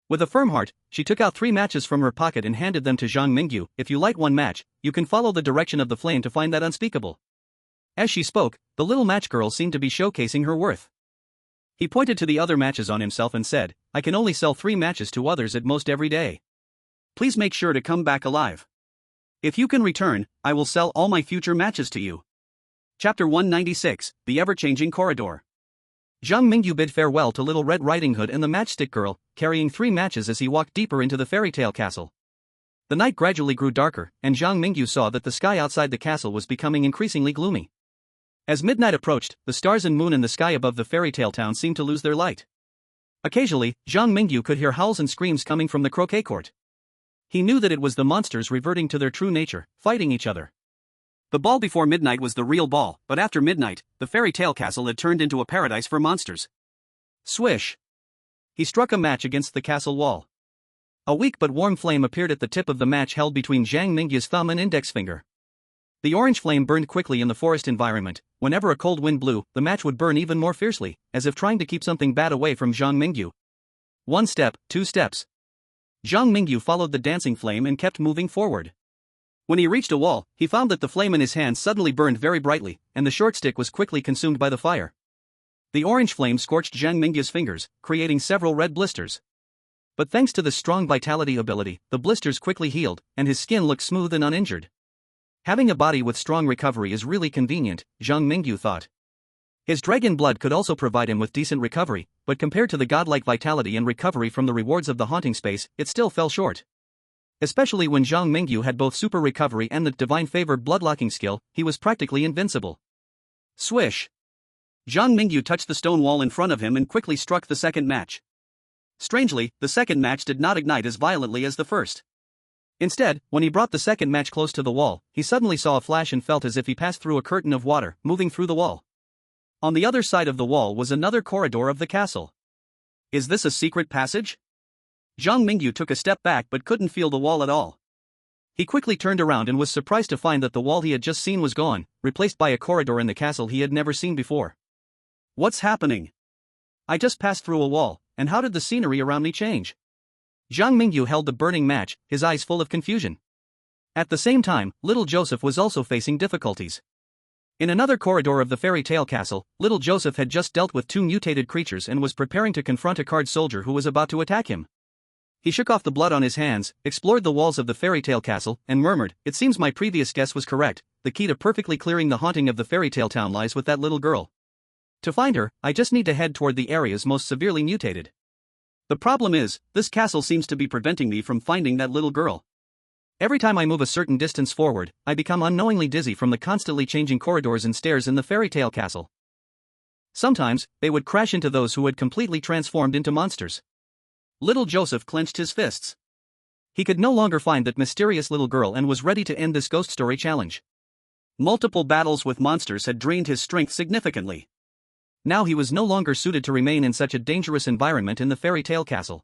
Speaker 3: With a firm heart, she took out 3 matches from her pocket and handed them to Zhang Mingyu. "If you light one match, you can follow the direction of the flame to find that unspeakable." As she spoke, the little match girl seemed to be showcasing her worth. He pointed to the other matches on himself and said, "I can only sell 3 matches to others at most every day. Please make sure to come back alive. If you can return, I will sell all my future matches to you. Chapter 196, The Ever-Changing Corridor. Zhang Mingyu bid farewell to Little Red Riding Hood and the Matchstick Girl, carrying 3 matches as he walked deeper into the fairy tale castle. The night gradually grew darker, and Zhang Mingyu saw that the sky outside the castle was becoming increasingly gloomy. As midnight approached, the stars and moon in the sky above the fairy tale town seemed to lose their light. Occasionally, Zhang Mingyu could hear howls and screams coming from the croquet court. He knew that it was the monsters reverting to their true nature, fighting each other. The ball before midnight was the real ball, but after midnight, the fairy tale castle had turned into a paradise for monsters. Swish! He struck a match against the castle wall. A weak but warm flame appeared at the tip of the match held between Zhang Mingyu's thumb and index finger. The orange flame burned quickly in the forest environment. Whenever a cold wind blew, the match would burn even more fiercely, as if trying to keep something bad away from Zhang Mingyu. 1 step, 2 steps. Zhang Mingyu followed the dancing flame and kept moving forward. When he reached a wall, he found that the flame in his hand suddenly burned very brightly, and the short stick was quickly consumed by the fire. The orange flame scorched Zhang Mingyu's fingers, creating several red blisters. But thanks to the strong vitality ability, the blisters quickly healed, and his skin looked smooth and uninjured. Having a body with strong recovery is really convenient, Zhang Mingyu thought. His dragon blood could also provide him with decent recovery, but compared to the godlike vitality and recovery from the rewards of the haunting space, it still fell short. Especially when Zhang Mingyu had both super recovery and the divine favor bloodlocking skill, he was practically invincible. Swish! Zhang Mingyu touched the stone wall in front of him and quickly struck the second match. Strangely, the second match did not ignite as violently as the first. Instead, when he brought the second match close to the wall, he suddenly saw a flash and felt as if he passed through a curtain of water, moving through the wall. On the other side of the wall was another corridor of the castle. Is this a secret passage? Zhang Mingyu took a step back but couldn't feel the wall at all. He quickly turned around and was surprised to find that the wall he had just seen was gone, replaced by a corridor in the castle he had never seen before. What's happening? I just passed through a wall, and how did the scenery around me change? Zhang Mingyu held the burning match, his eyes full of confusion. At the same time, little Joseph was also facing difficulties. In another corridor of the fairy tale castle, little Joseph had just dealt with 2 mutated creatures and was preparing to confront a card soldier who was about to attack him. He shook off the blood on his hands, explored the walls of the fairy tale castle, and murmured, "It seems my previous guess was correct. The key to perfectly clearing the haunting of the fairy tale town lies with that little girl. To find her, I just need to head toward the areas most severely mutated. The problem is, this castle seems to be preventing me from finding that little girl. Every time I move a certain distance forward, I become unknowingly dizzy from the constantly changing corridors and stairs in the fairy tale castle. Sometimes, they would crash into those who had completely transformed into monsters." Little Joseph clenched his fists. He could no longer find that mysterious little girl and was ready to end this ghost story challenge. Multiple battles with monsters had drained his strength significantly. Now he was no longer suited to remain in such a dangerous environment in the fairy tale castle.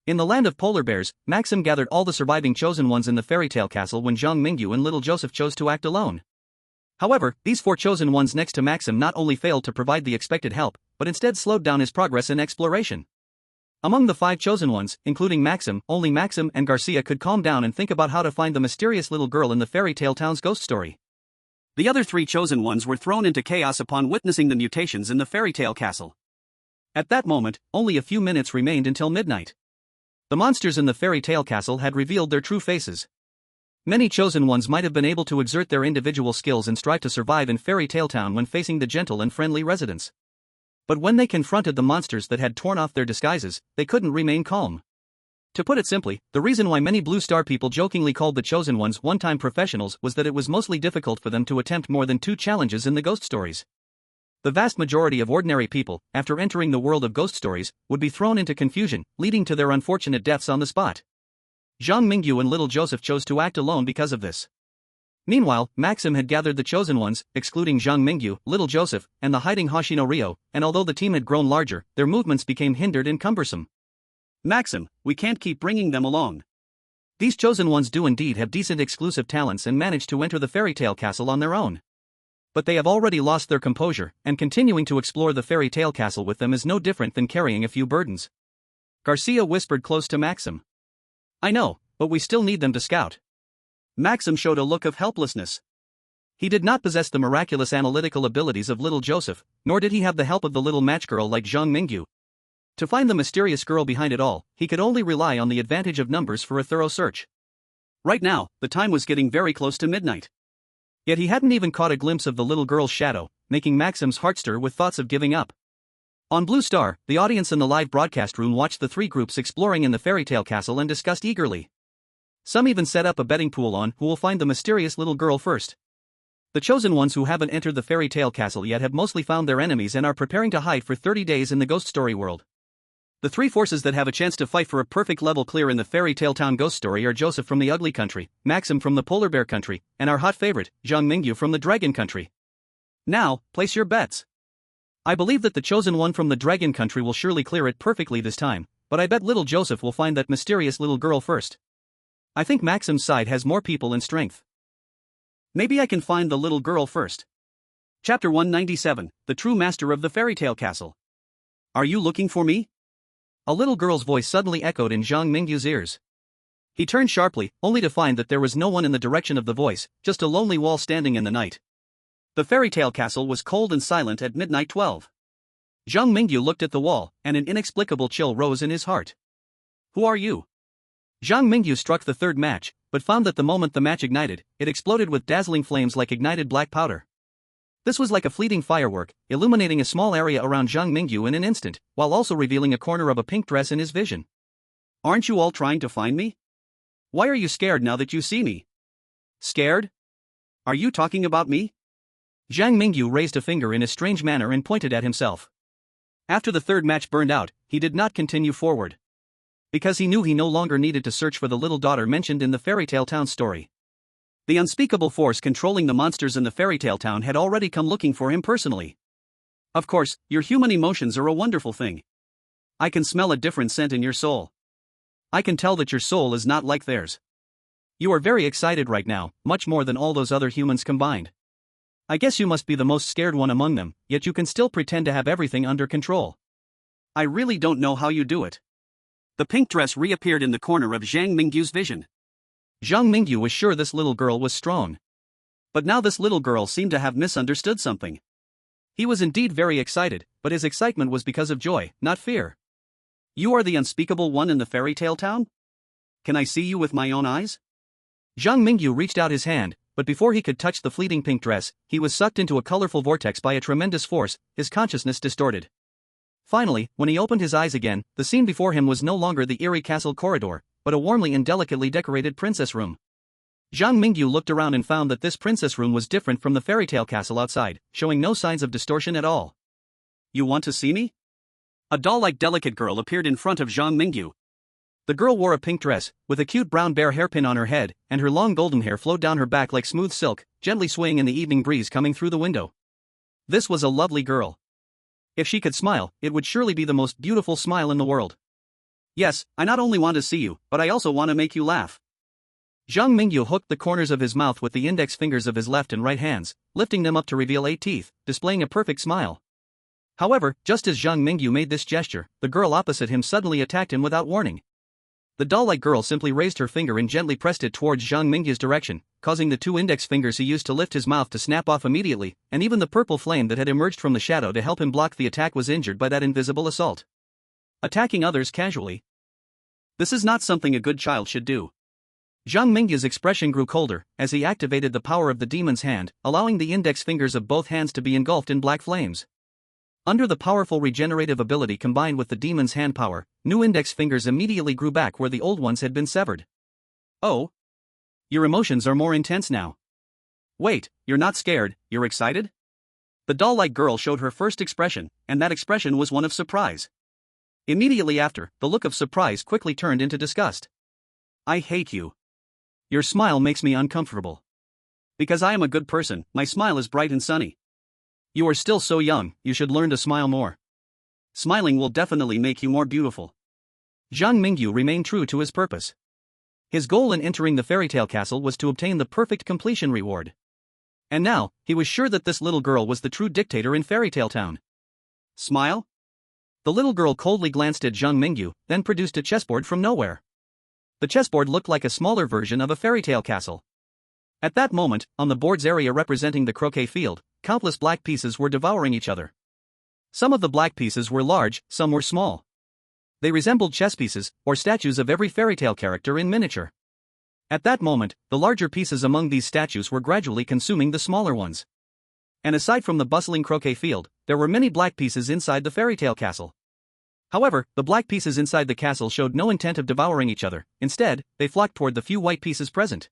Speaker 3: In the land of polar bears, Maxim gathered all the surviving chosen ones in the fairy tale castle when Zhang Mingyu and little Joseph chose to act alone. However, these 4 chosen ones next to Maxim not only failed to provide the expected help, but instead slowed down his progress in exploration. Among the 5 chosen ones, including Maxim, only Maxim and Garcia could calm down and think about how to find the mysterious little girl in the fairy tale town's ghost story. The other 3 chosen ones were thrown into chaos upon witnessing the mutations in the fairy tale castle. At that moment, only a few minutes remained until midnight. The monsters in the fairy tale castle had revealed their true faces. Many chosen ones might have been able to exert their individual skills and strive to survive in fairy tale town when facing the gentle and friendly residents. But when they confronted the monsters that had torn off their disguises, they couldn't remain calm. To put it simply, the reason why many Blue Star people jokingly called the chosen ones one-time professionals was that it was mostly difficult for them to attempt more than 2 challenges in the ghost stories. The vast majority of ordinary people, after entering the world of ghost stories, would be thrown into confusion, leading to their unfortunate deaths on the spot. Zhang Mingyu and little Joseph chose to act alone because of this. Meanwhile, Maxim had gathered the chosen ones, excluding Zhang Mingyu, little Joseph, and the hiding Hoshino Ryo, and although the team had grown larger, their movements became hindered and cumbersome. "Maxim, we can't keep bringing them along. These chosen ones do indeed have decent exclusive talents and manage to enter the fairy tale castle on their own. But they have already lost their composure, and continuing to explore the fairy tale castle with them is no different than carrying a few burdens." Garcia whispered close to Maxim. "I know, but we still need them to scout." Maxim showed a look of helplessness. He did not possess the miraculous analytical abilities of little Joseph, nor did he have the help of the little match girl like Zhang Mingyu. To find the mysterious girl behind it all, he could only rely on the advantage of numbers for a thorough search. Right now, the time was getting very close to midnight. Yet he hadn't even caught a glimpse of the little girl's shadow, making Maxim's heart stir with thoughts of giving up. On Blue Star, the audience in the live broadcast room watched the three groups exploring in the fairy tale castle and discussed eagerly. Some even set up a betting pool on who will find the mysterious little girl first. The chosen ones who haven't entered the fairy tale castle yet have mostly found their enemies and are preparing to hide for 30 days in the ghost story world. The three forces that have a chance to fight for a perfect level clear in the fairy tale town ghost story are Joseph from the ugly country, Maxim from the polar bear country, and our hot favorite, Zhang Mingyu from the dragon country. Now, place your bets. I believe that the chosen one from the dragon country will surely clear it perfectly this time, but I bet little Joseph will find that mysterious little girl first. I think Maxim's side has more people and strength. Maybe I can find the little girl first. Chapter 197, The True Master of the Fairy Tale Castle. Are you looking for me? A little girl's voice suddenly echoed in Zhang Mingyu's ears. He turned sharply, only to find that there was no one in the direction of the voice, just a lonely wall standing in the night. The fairy tale castle was cold and silent at midnight 12. Zhang Mingyu looked at the wall, and an inexplicable chill rose in his heart. Who are you? Zhang Mingyu struck the third match, but found that the moment the match ignited, it exploded with dazzling flames like ignited black powder. This was like a fleeting firework, illuminating a small area around Zhang Mingyu in an instant, while also revealing a corner of a pink dress in his vision. Aren't you all trying to find me? Why are you scared now that you see me? Scared? Are you talking about me? Zhang Mingyu raised a finger in a strange manner and pointed at himself. After the third match burned out, he did not continue forward. Because he knew he no longer needed to search for the little daughter mentioned in the fairy tale town story. The unspeakable force controlling the monsters in the fairy tale town had already come looking for him personally. Of course, your human emotions are a wonderful thing. I can smell a different scent in your soul. I can tell that your soul is not like theirs. You are very excited right now, much more than all those other humans combined. I guess you must be the most scared one among them, yet you can still pretend to have everything under control. I really don't know how you do it. The pink dress reappeared in the corner of Zhang Mingyu's vision. Zhang Mingyu was sure this little girl was strong. But now this little girl seemed to have misunderstood something. He was indeed very excited, but his excitement was because of joy, not fear. You are the unspeakable one in the fairy tale town? Can I see you with my own eyes? Zhang Mingyu reached out his hand, but before he could touch the fleeting pink dress, he was sucked into a colorful vortex by a tremendous force, his consciousness distorted. Finally, when he opened his eyes again, the scene before him was no longer the eerie castle corridor, but a warmly and delicately decorated princess room. Zhang Mingyu looked around and found that this princess room was different from the fairy tale castle outside, showing no signs of distortion at all. You want to see me? A doll-like delicate girl appeared in front of Zhang Mingyu. The girl wore a pink dress, with a cute brown bear hairpin on her head, and her long golden hair flowed down her back like smooth silk, gently swaying in the evening breeze coming through the window. This was a lovely girl. If she could smile, it would surely be the most beautiful smile in the world. Yes, I not only want to see you, but I also want to make you laugh. Zhang Mingyu hooked the corners of his mouth with the index fingers of his left and right hands, lifting them up to reveal 8 teeth, displaying a perfect smile. However, just as Zhang Mingyu made this gesture, the girl opposite him suddenly attacked him without warning. The doll-like girl simply raised her finger and gently pressed it towards Zhang Mingyu's direction, causing the 2 index fingers he used to lift his mouth to snap off immediately, and even the purple flame that had emerged from the shadow to help him block the attack was injured by that invisible assault. Attacking others casually. This is not something a good child should do. Zhang Mingyu's expression grew colder as he activated the power of the demon's hand, allowing the index fingers of both hands to be engulfed in black flames. Under the powerful regenerative ability combined with the demon's hand power, new index fingers immediately grew back where the old ones had been severed. Oh? Your emotions are more intense now. Wait, you're not scared, you're excited? The doll-like girl showed her first expression, and that expression was one of surprise. Immediately after, the look of surprise quickly turned into disgust. I hate you. Your smile makes me uncomfortable. Because I am a good person, my smile is bright and sunny. You are still so young, you should learn to smile more. Smiling will definitely make you more beautiful. Zhang Mingyu remained true to his purpose. His goal in entering the fairy tale castle was to obtain the perfect completion reward. And now, he was sure that this little girl was the true dictator in Fairy Tale Town. Smile? The little girl coldly glanced at Zhang Mingyu, then produced a chessboard from nowhere. The chessboard looked like a smaller version of a fairy tale castle. At that moment, on the board's area representing the croquet field, countless black pieces were devouring each other. Some of the black pieces were large, some were small. They resembled chess pieces, or statues of every fairy tale character in miniature. At that moment, the larger pieces among these statues were gradually consuming the smaller ones. And aside from the bustling croquet field, there were many black pieces inside the fairy tale castle. However, the black pieces inside the castle showed no intent of devouring each other. Instead, they flocked toward the few white pieces present.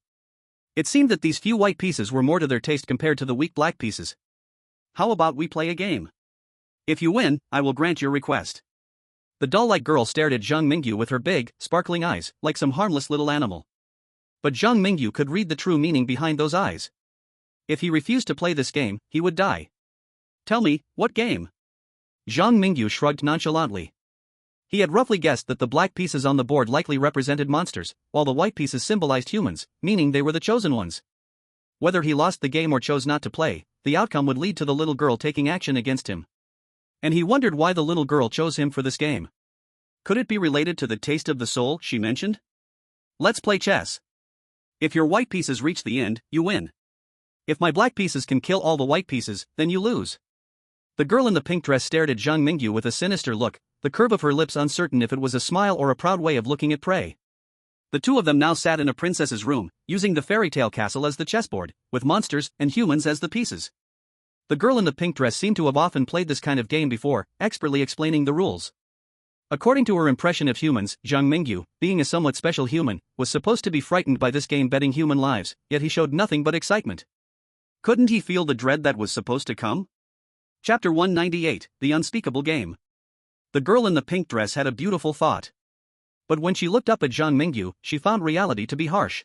Speaker 3: It seemed that these few white pieces were more to their taste compared to the weak black pieces.
Speaker 1: How about we play a game? If you win, I will grant your request.
Speaker 3: The doll-like girl stared at Zhang Mingyu with her big, sparkling eyes, like some harmless little animal. But Zhang Mingyu could read the true meaning behind those eyes. If he refused to play this game, he would die.
Speaker 1: Tell me, what game?
Speaker 3: Zhang Mingyu shrugged nonchalantly. He had roughly guessed that the black pieces on the board likely represented monsters, while the white pieces symbolized humans, meaning they were the chosen ones. Whether he lost the game or chose not to play, the outcome would lead to the little girl taking action against him. And he wondered why the little girl chose him for this game.
Speaker 1: Could it be related to the taste of the soul she mentioned? Let's play chess. If your white pieces reach the end, you win.
Speaker 3: If my black pieces can kill all the white pieces, then you lose. The girl in the pink dress stared at Zhang Mingyu with a sinister look, the curve of her lips uncertain if it was a smile or a proud way of looking at prey.
Speaker 1: The two of them now sat in a princess's room, using the fairy tale castle as the chessboard, with monsters and humans as the pieces.
Speaker 3: The girl in the pink dress seemed to have often played this kind of game before, expertly explaining the rules. According to her impression of humans, Zhang Mingyu, being a somewhat special human, was supposed to be frightened by this game betting human lives, yet he showed nothing but excitement.
Speaker 1: Couldn't he feel the dread that was supposed to come? Chapter 198, The Unspeakable Game.
Speaker 3: The girl in the pink dress had a beautiful thought. But when she looked up at Zhang Mingyu, she found reality to be harsh.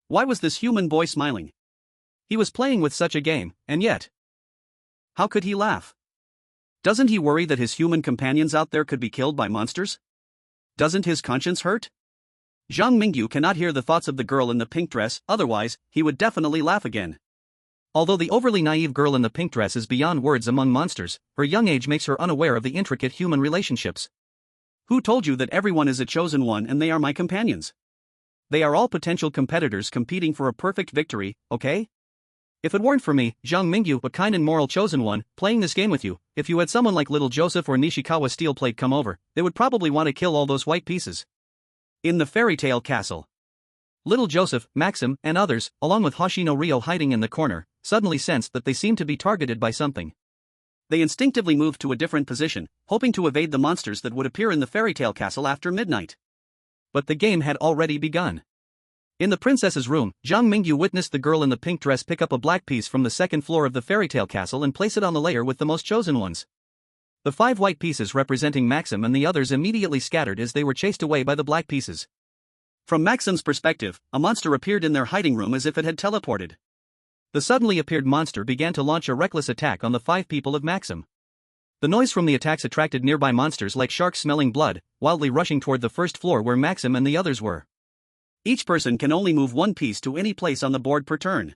Speaker 1: Why was this human boy smiling?
Speaker 3: He was playing with such a game, and yet,
Speaker 1: how could he laugh? Doesn't he worry that his human companions out there could be killed by monsters? Doesn't his conscience hurt? Zhang Mingyu cannot hear the thoughts of the girl in the pink dress, otherwise, he would definitely laugh again.
Speaker 3: Although the overly naive girl in the pink dress is beyond words among monsters, her young age makes her unaware of the intricate human relationships.
Speaker 1: Who told you that everyone is a chosen one and they are my companions? They are all potential competitors competing for a perfect victory, okay?
Speaker 3: If it weren't for me, Zhang Mingyu, a kind and moral chosen one, playing this game with you, if you had someone like Little Joseph or Nishikawa Steel Plate come over, they would probably want to kill all those white pieces.
Speaker 1: In the fairy tale castle,
Speaker 3: Little Joseph, Maxim, and others, along with Hoshino Ryo hiding in the corner, suddenly sensed that they seemed to be targeted by something.
Speaker 1: They instinctively moved to a different position, hoping to evade the monsters that would appear in the fairy tale castle after midnight.
Speaker 3: But the game had already begun. In the princess's room, Zhang Mingyu witnessed the girl in the pink dress pick up a black piece from the second floor of the fairy tale castle and place it on the layer with the most chosen ones. The 5 white pieces representing Maxim and the others immediately scattered as they were chased away by the black pieces.
Speaker 1: From Maxim's perspective, a monster appeared in their hiding room as if it had teleported.
Speaker 3: The suddenly appeared monster began to launch a reckless attack on the 5 people of Maxim. The noise from the attacks attracted nearby monsters like sharks smelling blood, wildly rushing toward the first floor where Maxim and the others were.
Speaker 1: Each person can only move 1 piece to any place on the board per turn.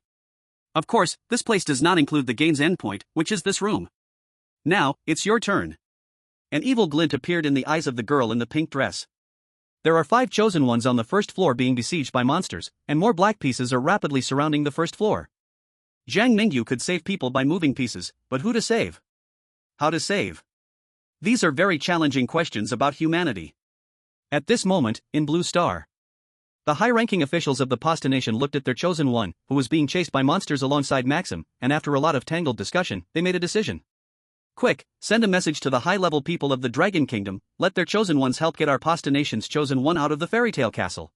Speaker 1: Of course, this place does not include the game's endpoint, which is this room. Now, it's your turn. An evil glint appeared in the eyes of the girl in the pink dress.
Speaker 3: There are 5 chosen ones on the first floor being besieged by monsters, and more black pieces are rapidly surrounding the first floor.
Speaker 1: Zhang Mingyu could save people by moving pieces, but who to save? How to save? These are very challenging questions about humanity.
Speaker 3: At this moment, in Blue Star, the high-ranking officials of the Pasta Nation looked at their chosen one, who was being chased by monsters alongside Maxim, and after a lot of tangled discussion, they made a decision. Quick, send a message to the high-level people of the Dragon Kingdom, let their chosen ones help get our Pasta Nation's chosen one out of the fairy tale castle.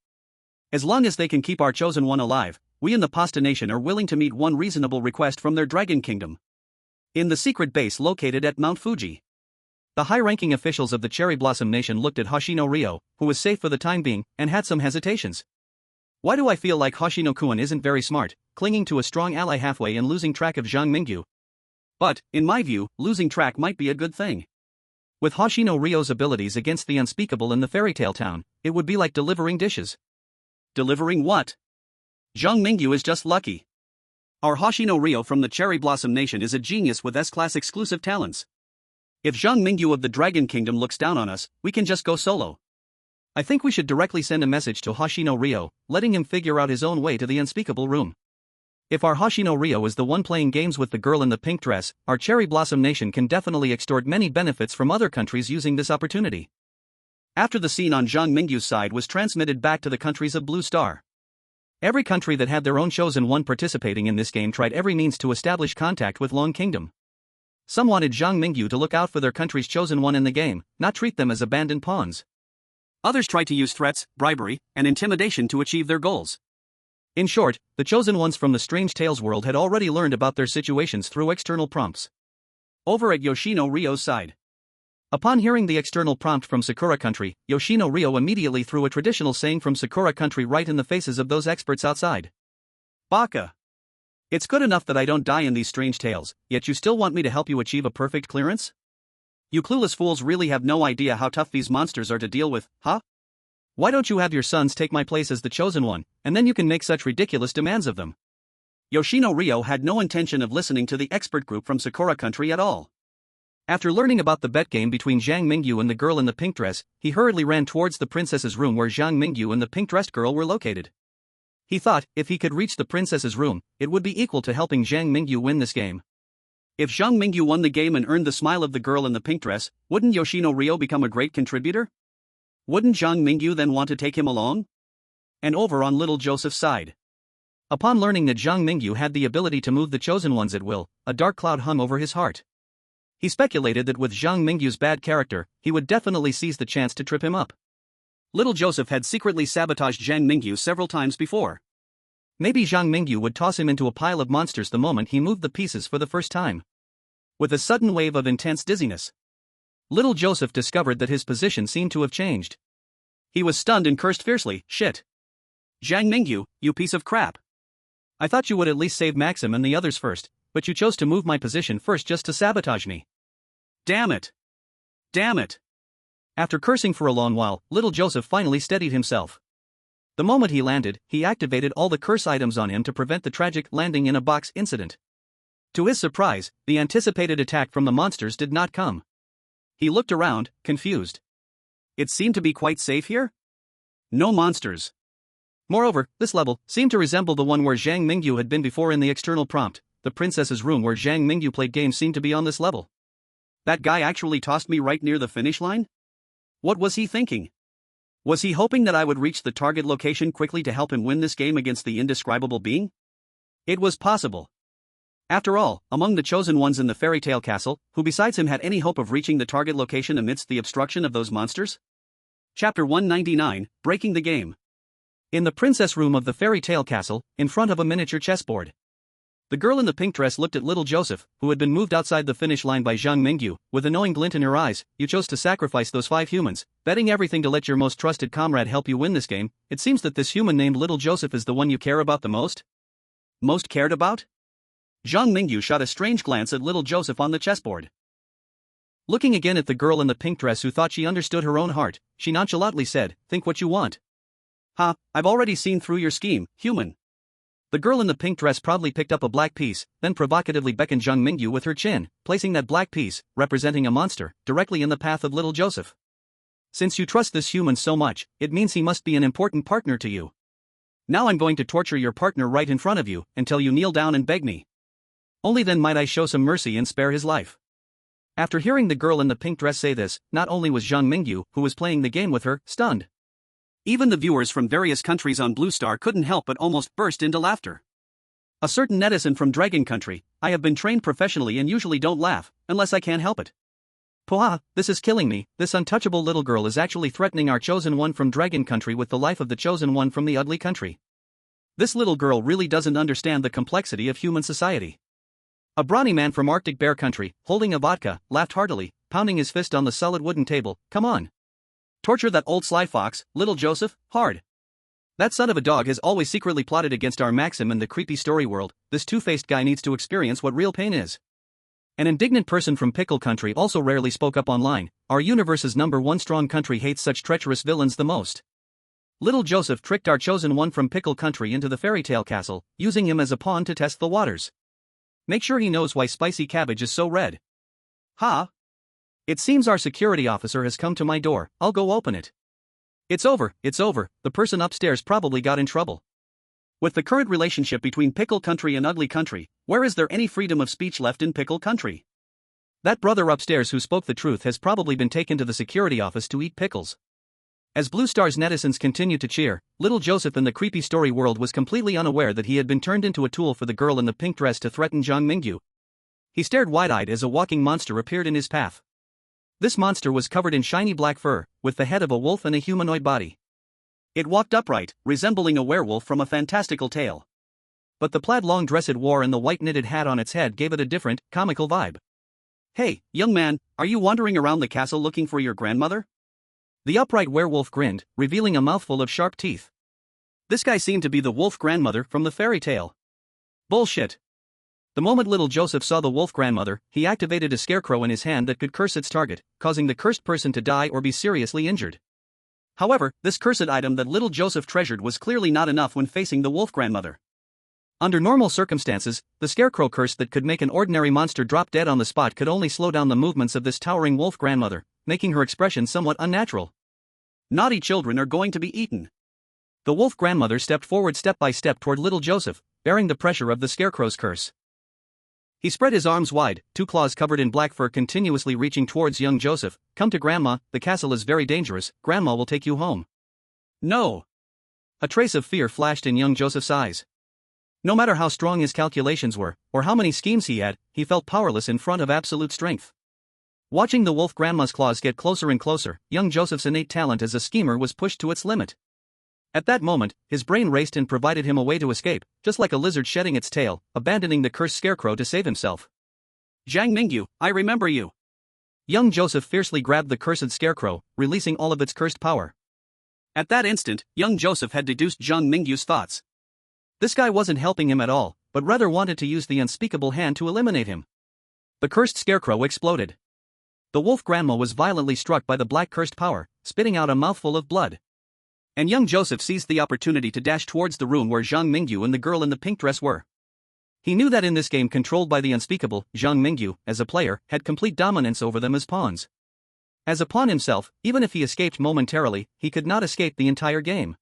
Speaker 3: As long as they can keep our chosen one alive, we in the Pasta Nation are willing to meet one reasonable request from their Dragon Kingdom. In the secret base located at Mount Fuji. The high-ranking officials of the Cherry Blossom Nation looked at Hoshino Ryo, who was safe for the time being, and had some hesitations. Why do I feel like Hoshino-kun isn't very smart, clinging to a strong ally halfway and losing track of Zhang Mingyu?
Speaker 1: But, in my view, losing track might be a good thing.
Speaker 3: With Hoshino Ryo's abilities against the unspeakable in the fairy tale town, it would be like delivering dishes.
Speaker 1: Delivering what? Zhang Mingyu is just lucky. Our Hoshino Ryo from the Cherry Blossom Nation is a genius with S-class exclusive talents. If Zhang Mingyu of the Dragon Kingdom looks down on us, we can just go solo. I think we should directly send a message to Hoshino Ryo, letting him figure out his own way to the unspeakable room. If our Hoshino Ryo is the one playing games with the girl in the pink dress, our Cherry Blossom Nation can definitely extort many benefits from other countries using this opportunity.
Speaker 3: After the scene on Zhang Mingyu's side was transmitted back to the countries of Blue Star. Every country that had their own chosen one participating in this game tried every means to establish contact with Long Kingdom. Some wanted Zhang Mingyu to look out for their country's chosen one in the game, not treat them as abandoned pawns. Others tried to use threats, bribery, and intimidation to achieve their goals. In short, the chosen ones from the Strange Tales world had already learned about their situations through external prompts. Over at Yoshino Ryo's side. Upon hearing the external prompt from Sakura Country, Yoshino Ryo immediately threw a traditional saying from Sakura Country right in the faces of those experts outside. Baka! It's good enough that I don't die in these strange tales, yet you still want me to help you achieve a perfect clearance? You clueless fools really have no idea how tough these monsters are to deal with, huh? Why don't you have your sons take my place as the chosen one, and then you can make such ridiculous demands of them? Yoshino Ryo had no intention of listening to the expert group from Sakura Country at all. After learning about the bet game between Zhang Mingyu and the girl in the pink dress, he hurriedly ran towards the princess's room where Zhang Mingyu and the pink-dressed girl were located. He thought, if he could reach the princess's room, it would be equal to helping Zhang Mingyu win this game. If Zhang Mingyu won the game and earned the smile of the girl in the pink dress, wouldn't Yoshino Ryo become a great contributor? Wouldn't Zhang Mingyu then want to take him along? And over on little Joseph's side. Upon learning that Zhang Mingyu had the ability to move the chosen ones at will, a dark cloud hung over his heart. He speculated that with Zhang Mingyu's bad character, he would definitely seize the chance to trip him up. Little Joseph had secretly sabotaged Zhang Mingyu several times before. Maybe Zhang Mingyu would toss him into a pile of monsters the moment he moved the pieces for the first time. With a sudden wave of intense dizziness, little Joseph discovered that his position seemed to have changed. He was stunned and cursed fiercely, "Shit! Zhang Mingyu, you piece of crap! I thought you would at least save Maxim and the others first, but you chose to move my position first just to sabotage me. Damn it! Damn it!" After cursing for a long while, little Joseph finally steadied himself. The moment he landed, he activated all the curse items on him to prevent the tragic landing in a box incident. To his surprise, the anticipated attack from the monsters did not come. He looked around, confused. It seemed to be quite safe here? No monsters. Moreover, this level seemed to resemble the one where Zhang Mingyu had been before in the external prompt. The princess's room where Zhang Mingyu played games seemed to be on this level. That guy actually tossed me right near the finish line? What was he thinking? Was he hoping that I would reach the target location quickly to help him win this game against the indescribable being? It was possible. After all, among the chosen ones in the fairy tale castle, who besides him had any hope of reaching the target location amidst the obstruction of those monsters? Chapter 199, Breaking the Game. In the princess room of the fairy tale castle, in front of a miniature chessboard. The girl in the pink dress looked at little Joseph, who had been moved outside the finish line by Zhang Mingyu, with a knowing glint in her eyes. "You chose to sacrifice those 5 humans, betting everything to let your most trusted comrade help you win this game. It seems that this human named little Joseph is the one you care about the most?" Most cared about? Zhang Mingyu shot a strange glance at little Joseph on the chessboard. Looking again at the girl in the pink dress who thought she understood her own heart, she nonchalantly said, "Think what you want." "Ha, I've already seen through your scheme, human." The girl in the pink dress proudly picked up a black piece, then provocatively beckoned Zhang Mingyu with her chin, placing that black piece, representing a monster, directly in the path of little Joseph. "Since you trust this human so much, it means he must be an important partner to you. Now I'm going to torture your partner right in front of you, until you kneel down and beg me. Only then might I show some mercy and spare his life." After hearing the girl in the pink dress say this, not only was Zhang Mingyu, who was playing the game with her, stunned. Even the viewers from various countries on Blue Star couldn't help but almost burst into laughter. A certain netizen from Dragon Country, "I have been trained professionally and usually don't laugh, unless I can't help it. Poha, this is killing me. This untouchable little girl is actually threatening our chosen one from Dragon Country with the life of the chosen one from the ugly country. This little girl really doesn't understand the complexity of human society." A brawny man from Arctic Bear Country, holding a vodka, laughed heartily, pounding his fist on the solid wooden table. "Come on. Torture that old sly fox, little Joseph, hard. That son of a dog has always secretly plotted against our Maxim in the creepy story world. This two-faced guy needs to experience what real pain is." An indignant person from Pickle Country also rarely spoke up online. "Our universe's #1 strong country hates such treacherous villains the most. Little Joseph tricked our chosen one from Pickle Country into the fairy tale castle, using him as a pawn to test the waters. Make sure he knows why spicy cabbage is so red. Ha! It seems our security officer has come to my door. I'll go open it. It's over, the person upstairs probably got in trouble. With the current relationship between Pickle Country and Ugly Country, where is there any freedom of speech left in Pickle Country? That brother upstairs who spoke the truth has probably been taken to the security office to eat pickles. As Blue Star's netizens continued to cheer, little Joseph in the creepy story world was completely unaware that he had been turned into a tool for the girl in the pink dress to threaten Zhang Mingyu. He stared wide-eyed as a walking monster appeared in his path. This monster was covered in shiny black fur, with the head of a wolf and a humanoid body. It walked upright, resembling a werewolf from a fantastical tale. But the plaid long dress it wore and the white knitted hat on its head gave it a different, comical vibe.
Speaker 1: Hey, young man, are you wandering around the castle looking for your grandmother?
Speaker 3: The upright werewolf grinned, revealing a mouthful of sharp teeth.
Speaker 1: This guy seemed to be the wolf grandmother from the fairy tale.
Speaker 3: Bullshit. The moment little Joseph saw the wolf grandmother, he activated a scarecrow in his hand that could curse its target, causing the cursed person to die or be seriously injured.
Speaker 1: However, this cursed item that little Joseph treasured was clearly not enough when facing the wolf grandmother.
Speaker 3: Under normal circumstances, the scarecrow curse that could make an ordinary monster drop dead on the spot could only slow down the movements of this towering wolf grandmother, making her expression somewhat unnatural.
Speaker 1: Naughty children are going to be eaten.
Speaker 3: The wolf grandmother stepped forward step by step toward little Joseph, bearing the pressure of the scarecrow's curse. He spread his arms wide, two claws covered in black fur continuously reaching towards young Joseph. Come to Grandma, the castle is very dangerous, Grandma will take you home.
Speaker 1: No.
Speaker 3: A trace of fear flashed in young Joseph's eyes. No matter how strong his calculations were, or how many schemes he had, he felt powerless in front of absolute strength. Watching the wolf grandma's claws get closer and closer, young Joseph's innate talent as a schemer was pushed to its limit. At that moment, his brain raced and provided him a way to escape, just like a lizard shedding its tail, abandoning the cursed scarecrow to save himself.
Speaker 1: Zhang Mingyu, I remember you.
Speaker 3: Young Joseph fiercely grabbed the cursed scarecrow, releasing all of its cursed power.
Speaker 1: At that instant, young Joseph had deduced Zhang Mingyu's thoughts.
Speaker 3: This guy wasn't helping him at all, but rather wanted to use the unspeakable hand to eliminate him. The cursed scarecrow exploded. The wolf grandma was violently struck by the black cursed power, spitting out a mouthful of blood.
Speaker 1: And young Joseph seized the opportunity to dash towards the room where Zhang Mingyu and the girl in the pink dress were.
Speaker 3: He knew that in this game controlled by the unspeakable, Zhang Mingyu, as a player, had complete dominance over them as pawns. As a pawn himself, even if he escaped momentarily, he could not escape the entire game.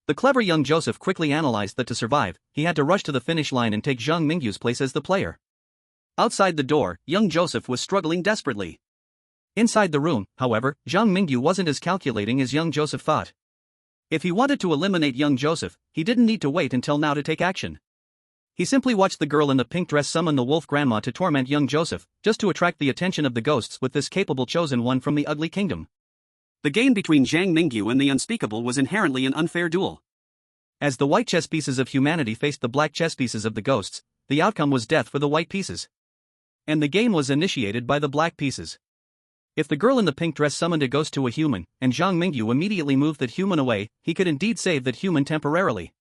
Speaker 3: The clever young Joseph quickly analyzed that to survive, he had to rush to the finish line and take Zhang Mingyu's place as the player.
Speaker 1: Outside the door, young Joseph was struggling desperately.
Speaker 3: Inside the room, however, Zhang Mingyu wasn't as calculating as young Joseph thought. If he wanted to eliminate young Joseph, he didn't need to wait until now to take action. He simply watched the girl in the pink dress summon the wolf grandma to torment young Joseph, just to attract the attention of the ghosts with this capable chosen one from the ugly kingdom.
Speaker 1: The game between Zhang Mingyu and the unspeakable was inherently an unfair duel.
Speaker 3: As the white chess pieces of humanity faced the black chess pieces of the ghosts, the outcome was death for the white pieces. And the game was initiated by the black pieces. If the girl in the pink dress summoned a ghost to a human, and Zhang Mingyu immediately moved that human away, he could indeed save that human temporarily.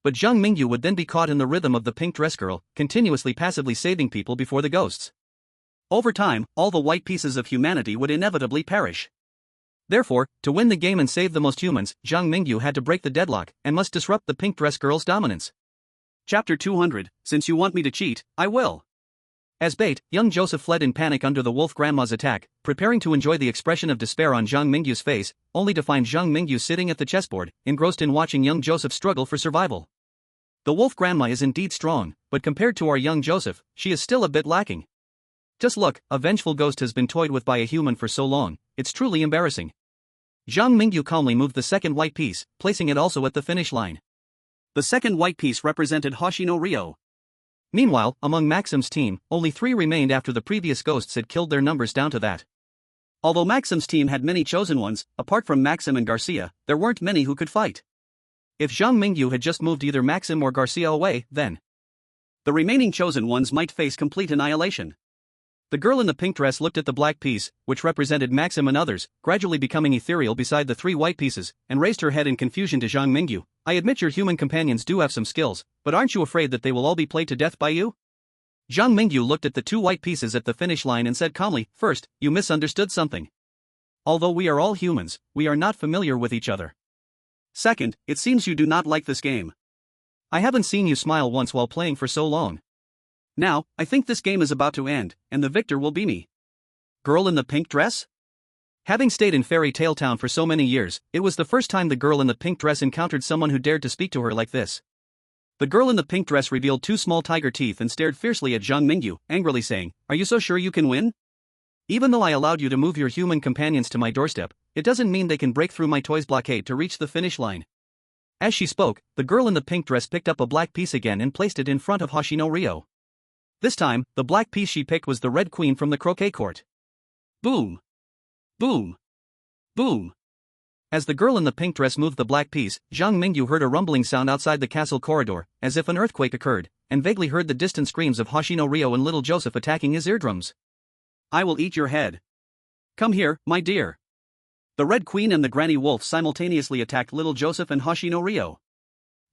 Speaker 3: But Zhang Mingyu would then be caught in the rhythm of the pink dress girl, continuously passively saving people before the ghosts.
Speaker 1: Over time, all the white pieces of humanity would inevitably perish.
Speaker 3: Therefore, to win the game and save the most humans, Zhang Mingyu had to break the deadlock, and must disrupt the pink dress girl's dominance.
Speaker 1: Chapter 200, Since you want me to cheat, I will.
Speaker 3: As bait, young Joseph fled in panic under the wolf grandma's attack, preparing to enjoy the expression of despair on Zhang Mingyu's face, only to find Zhang Mingyu sitting at the chessboard, engrossed in watching young Joseph struggle for survival. The wolf grandma is indeed strong, but compared to our young Joseph, she is still a bit lacking. Just look, a vengeful ghost has been toyed with by a human for so long, it's truly embarrassing. Zhang Mingyu calmly moved the second white piece, placing it also at the finish line.
Speaker 1: The second white piece represented Hoshino Ryo.
Speaker 3: Meanwhile, among Maxim's team, only 3 remained after the previous ghosts had killed their numbers down to that.
Speaker 1: Although Maxim's team had many chosen ones, apart from Maxim and Garcia, there weren't many who could fight.
Speaker 3: If Zhang Mingyu had just moved either Maxim or Garcia away, then
Speaker 1: the remaining chosen ones might face complete annihilation.
Speaker 3: The girl in the pink dress looked at the black piece, which represented Maxim and others, gradually becoming ethereal beside the 3 white pieces, and raised her head in confusion to Zhang Mingyu. I admit your human companions do have some skills, but aren't you afraid that they will all be played to death by you? Zhang Mingyu looked at the 2 white pieces at the finish line and said calmly, First, you misunderstood something. Although we are all humans, we are not familiar with each other.
Speaker 1: Second, it seems you do not like this game.
Speaker 3: I haven't seen you smile once while playing for so long.
Speaker 1: Now, I think this game is about to end, and the victor will be me.
Speaker 3: Girl in the pink dress? Having stayed in Fairy Tale Town for so many years, it was the first time the girl in the pink dress encountered someone who dared to speak to her like this. The girl in the pink dress revealed 2 small tiger teeth and stared fiercely at Zhang Mingyu, angrily saying, Are you so sure you can win? Even though I allowed you to move your human companions to my doorstep, it doesn't mean they can break through my toy's blockade to reach the finish line. As she spoke, the girl in the pink dress picked up a black piece again and placed it in front of Hoshino Ryo. This time, the black piece she picked was the red queen from the croquet court. Boom! Boom! Boom! As the girl in the pink dress moved the black piece, Zhang Mingyu heard a rumbling sound outside the castle corridor, as if an earthquake occurred, and vaguely heard the distant screams of Hoshino Ryo and little Joseph attacking his eardrums. I will eat your head. Come here, my dear. The Red Queen and the Granny Wolf simultaneously attacked little Joseph and Hoshino Ryo.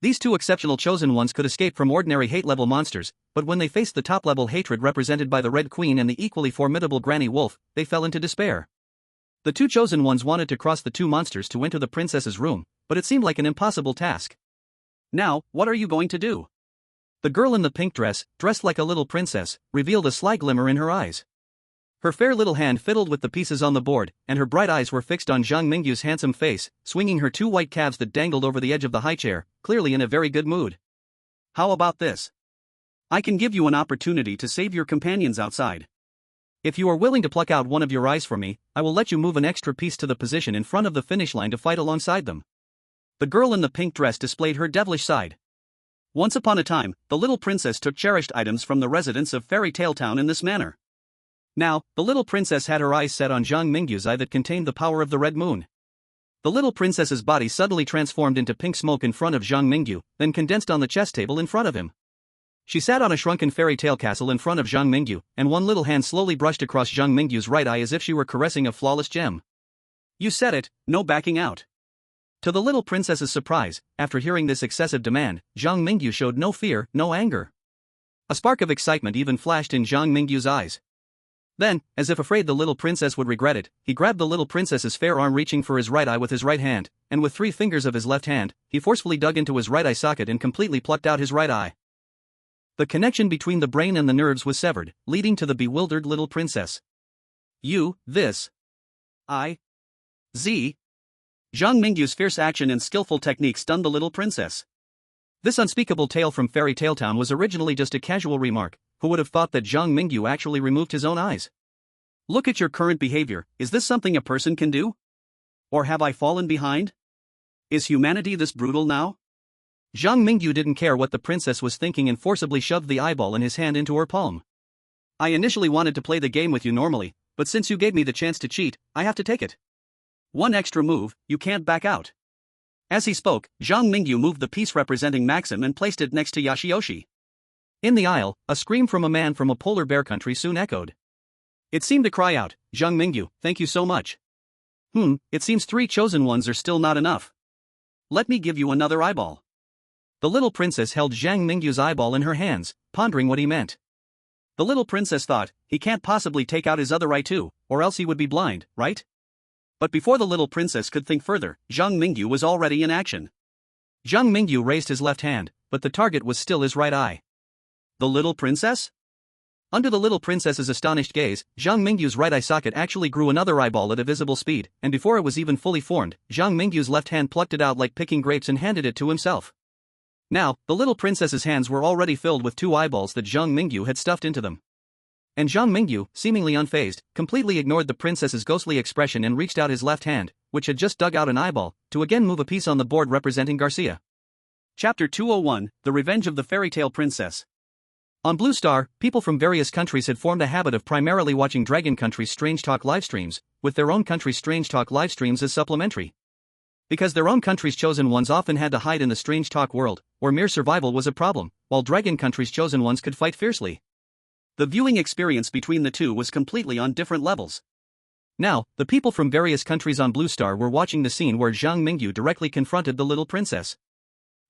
Speaker 3: These two exceptional chosen ones could escape from ordinary hate-level monsters, but when they faced the top-level hatred represented by the Red Queen and the equally formidable Granny Wolf, they fell into despair. The two chosen ones wanted to cross the two monsters to enter the princess's room, but it seemed like an impossible task. Now, what are you going to do? The girl in the pink dress, dressed like a little princess, revealed a sly glimmer in her eyes. Her fair little hand fiddled with the pieces on the board, and her bright eyes were fixed on Zhang Mingyu's handsome face, swinging her two white calves that dangled over the edge of the high chair, clearly in a very good mood. How about this? I can give you an opportunity to save your companions outside. If you are willing to pluck out one of your eyes for me, I will let you move an extra piece to the position in front of the finish line to fight alongside them. The girl in the pink dress displayed her devilish side. Once upon a time, the little princess took cherished items from the residents of Fairy Tale Town in this manner. Now, the little princess had her eyes set on Zhang Mingyu's eye that contained the power of the red moon. The little princess's body suddenly transformed into pink smoke in front of Zhang Mingyu, then condensed on the chess table in front of him. She sat on a shrunken fairy tale castle in front of Zhang Mingyu, and one little hand slowly brushed across Zhang Mingyu's right eye as if she were caressing a flawless gem. You said it, no backing out. To the little princess's surprise, after hearing this excessive demand, Zhang Mingyu showed no fear, no anger. A spark of excitement even flashed in Zhang Mingyu's eyes. Then, as if afraid the little princess would regret it, he grabbed the little princess's fair arm reaching for his right eye with his right hand, and with 3 fingers of his left hand, he forcefully dug into his right eye socket and completely plucked out his right eye. The connection between the brain and the nerves was severed, leading to the bewildered little princess. This. Zhang Mingyu's fierce action and skillful technique stunned the little princess. This unspeakable tale from Fairy Tale Town was originally just a casual remark. Who would have thought that Zhang Mingyu actually removed his own eyes? Look at your current behavior, is this something a person can do? Or have I fallen behind? Is humanity this brutal now? Zhang Mingyu didn't care what the princess was thinking and forcibly shoved the eyeball in his hand into her palm. I initially wanted to play the game with you normally, but since you gave me the chance to cheat, I have to take it. One extra move, you can't back out. As he spoke, Zhang Mingyu moved the piece representing Maxim and placed it next to Yashioshi. In the aisle, a scream from a man from a polar bear country soon echoed. It seemed to cry out, Zhang Mingyu, thank you so much. It seems 3 chosen ones are still not enough. Let me give you another eyeball. The little princess held Zhang Mingyu's eyeball in her hands, pondering what he meant. The little princess thought, he can't possibly take out his other eye too, or else he would be blind, right? But before the little princess could think further, Zhang Mingyu was already in action. Zhang Mingyu raised his left hand, but the target was still his right eye. The little princess? Under the little princess's astonished gaze, Zhang Mingyu's right eye socket actually grew another eyeball at a visible speed, and before it was even fully formed, Zhang Mingyu's left hand plucked it out like picking grapes and handed it to himself. Now, the little princess's hands were already filled with 2 eyeballs that Zhang Mingyu had stuffed into them. And Zhang Mingyu, seemingly unfazed, completely ignored the princess's ghostly expression and reached out his left hand, which had just dug out an eyeball, to again move a piece on the board representing Garcia. Chapter 201, The Revenge of the Fairy Tale Princess. On Blue Star, people from various countries had formed a habit of primarily watching Dragon Country's Strange Talk livestreams, with their own country's Strange Talk livestreams as supplementary. Because their own country's chosen ones often had to hide in the Strange Talk world, where mere survival was a problem, while Dragon Country's chosen ones could fight fiercely. The viewing experience between the two was completely on different levels. Now, the people from various countries on Blue Star were watching the scene where Zhang Mingyu directly confronted the little princess.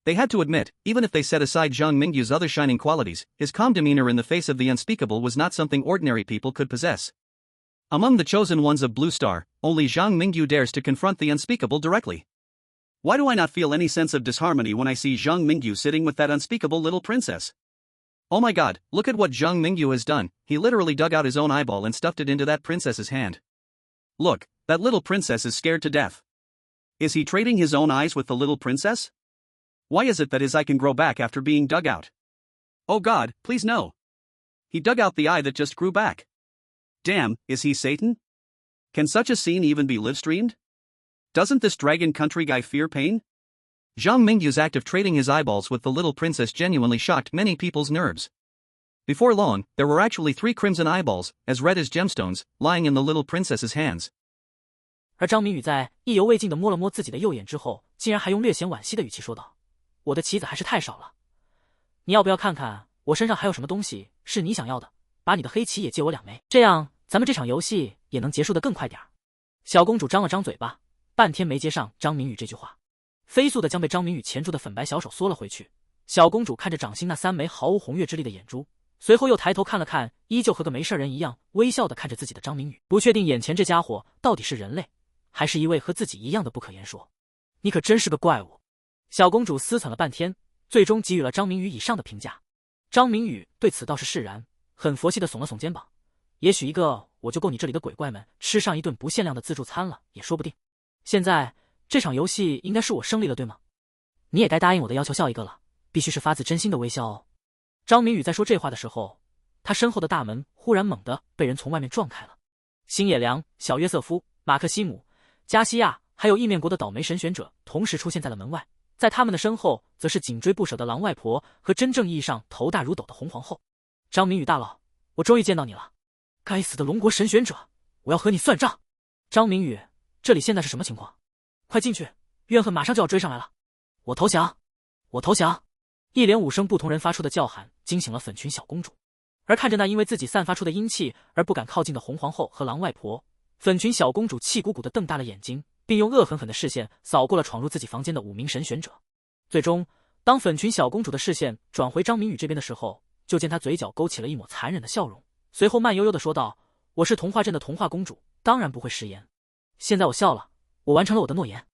Speaker 3: They had to admit, even if they set aside Zhang Mingyu's other shining qualities, his calm demeanor in the face of the unspeakable was not something ordinary people could possess. Among the chosen ones of Blue Star, only Zhang Mingyu dares to confront the unspeakable directly. Why do I not feel any sense of disharmony when I see Zhang Mingyu sitting with that unspeakable little princess? Oh my god, look at what Zhang Mingyu has done, he literally dug out his own eyeball and stuffed it into that princess's hand. Look, that little princess is scared to death. Is he trading his own eyes with the little princess? Why is it that his eye can grow back after being dug out? Oh god, please no. He dug out the eye that just grew back. Damn, is he Satan? Can such a scene even be live-streamed? Doesn't this dragon country guy fear pain? Zhang Mingyu's act of trading his eyeballs with the little princess genuinely shocked many people's nerves. Before long, there were actually 3 crimson eyeballs, as red as gemstones, lying in the little princess's hands.
Speaker 2: 而张明宇在意犹未尽地摸了摸自己的右眼之后，竟然还用略显惋惜的语气说道：“我的棋子还是太少了，你要不要看看我身上还有什么东西是你想要的？把你的黑棋也借我2枚，这样咱们这场游戏也能结束得更快点儿。”小公主张了张嘴巴，半天没接上张明宇这句话，飞速地将被张明宇钳住的粉白小手缩了回去。小公主看着掌心那3枚毫无红月之力的眼珠，随后又抬头看了看依旧和个没事人一样微笑地看着自己的张明宇，不确定眼前这家伙到底是人类，还是一位和自己一样的不可言说。你可真是个怪物。小公主思忖了半天，最终给予了张明宇以上的评价。张明宇对此倒是释然，很佛系地耸了耸肩膀，也许一个我就够你这里的鬼怪们吃上一顿不限量的自助餐了，也说不定。现在这场游戏应该是我胜利了，对吗？你也该答应我的要求笑一个了，必须是发自真心的微笑哦。张明宇在说这话的时候，他身后的大门忽然猛地被人从外面撞开了。星野良、小约瑟夫、马克西姆、加西亚还有意面国的倒霉神选者同时出现在了门外，在他们的身后则是紧追不舍的狼外婆和真正意义上头大如斗的红皇后。张明宇大佬，我终于见到你了！该死的龙国神选者，我要和你算账！张明宇，这里现在是什么情况？快进去，怨恨马上就要追上来了！我投降！我投降！一连5声不同人发出的叫喊惊醒了粉裙小公主，而看着那因为自己散发出的阴气而不敢靠近的红皇后和狼外婆，粉裙小公主气鼓鼓地瞪大了眼睛，并用恶狠狠的视线扫过了闯入自己房间的5名神选者。最终，当粉裙小公主的视线转回张明宇这边的时候，就见她嘴角勾起了一抹残忍的笑容，随后慢悠悠地说道：“我是童话镇的童话公主，当然不会食言。现在我笑了，我完成了我的诺言。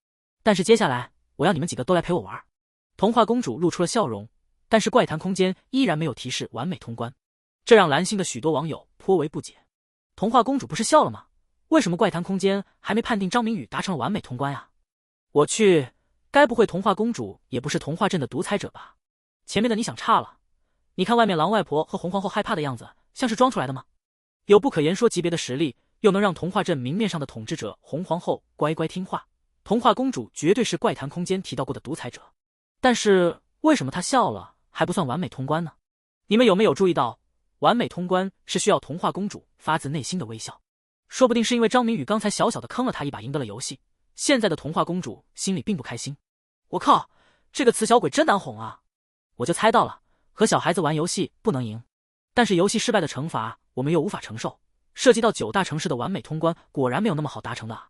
Speaker 2: 但是接下来，我要你们几个都来陪我玩。”童话公主露出了笑容，但是怪谈空间依然没有提示完美通关，这让蓝星的许多网友颇为不解。童话公主不是笑了吗？为什么怪谈空间还没判定张明宇达成了完美通关呀？我去，该不会童话公主也不是童话镇的独裁者吧？前面的你想差了，你看外面狼外婆和红皇后害怕的样子，像是装出来的吗？有不可言说级别的实力，又能让童话镇明面上的统治者红皇后乖乖听话，童话公主绝对是怪谈空间提到过的独裁者。但是为什么她笑了还不算完美通关呢？你们有没有注意到，完美通关是需要童话公主发自内心的微笑？说不定是因为张明宇刚才小小的坑了她一把赢得了游戏，现在的童话公主心里并不开心。我靠，这个死小鬼真难哄啊！我就猜到了，和小孩子玩游戏不能赢，但是游戏失败的惩罚我们又无法承受，涉及到9大城市的完美通关果然没有那么好达成的啊！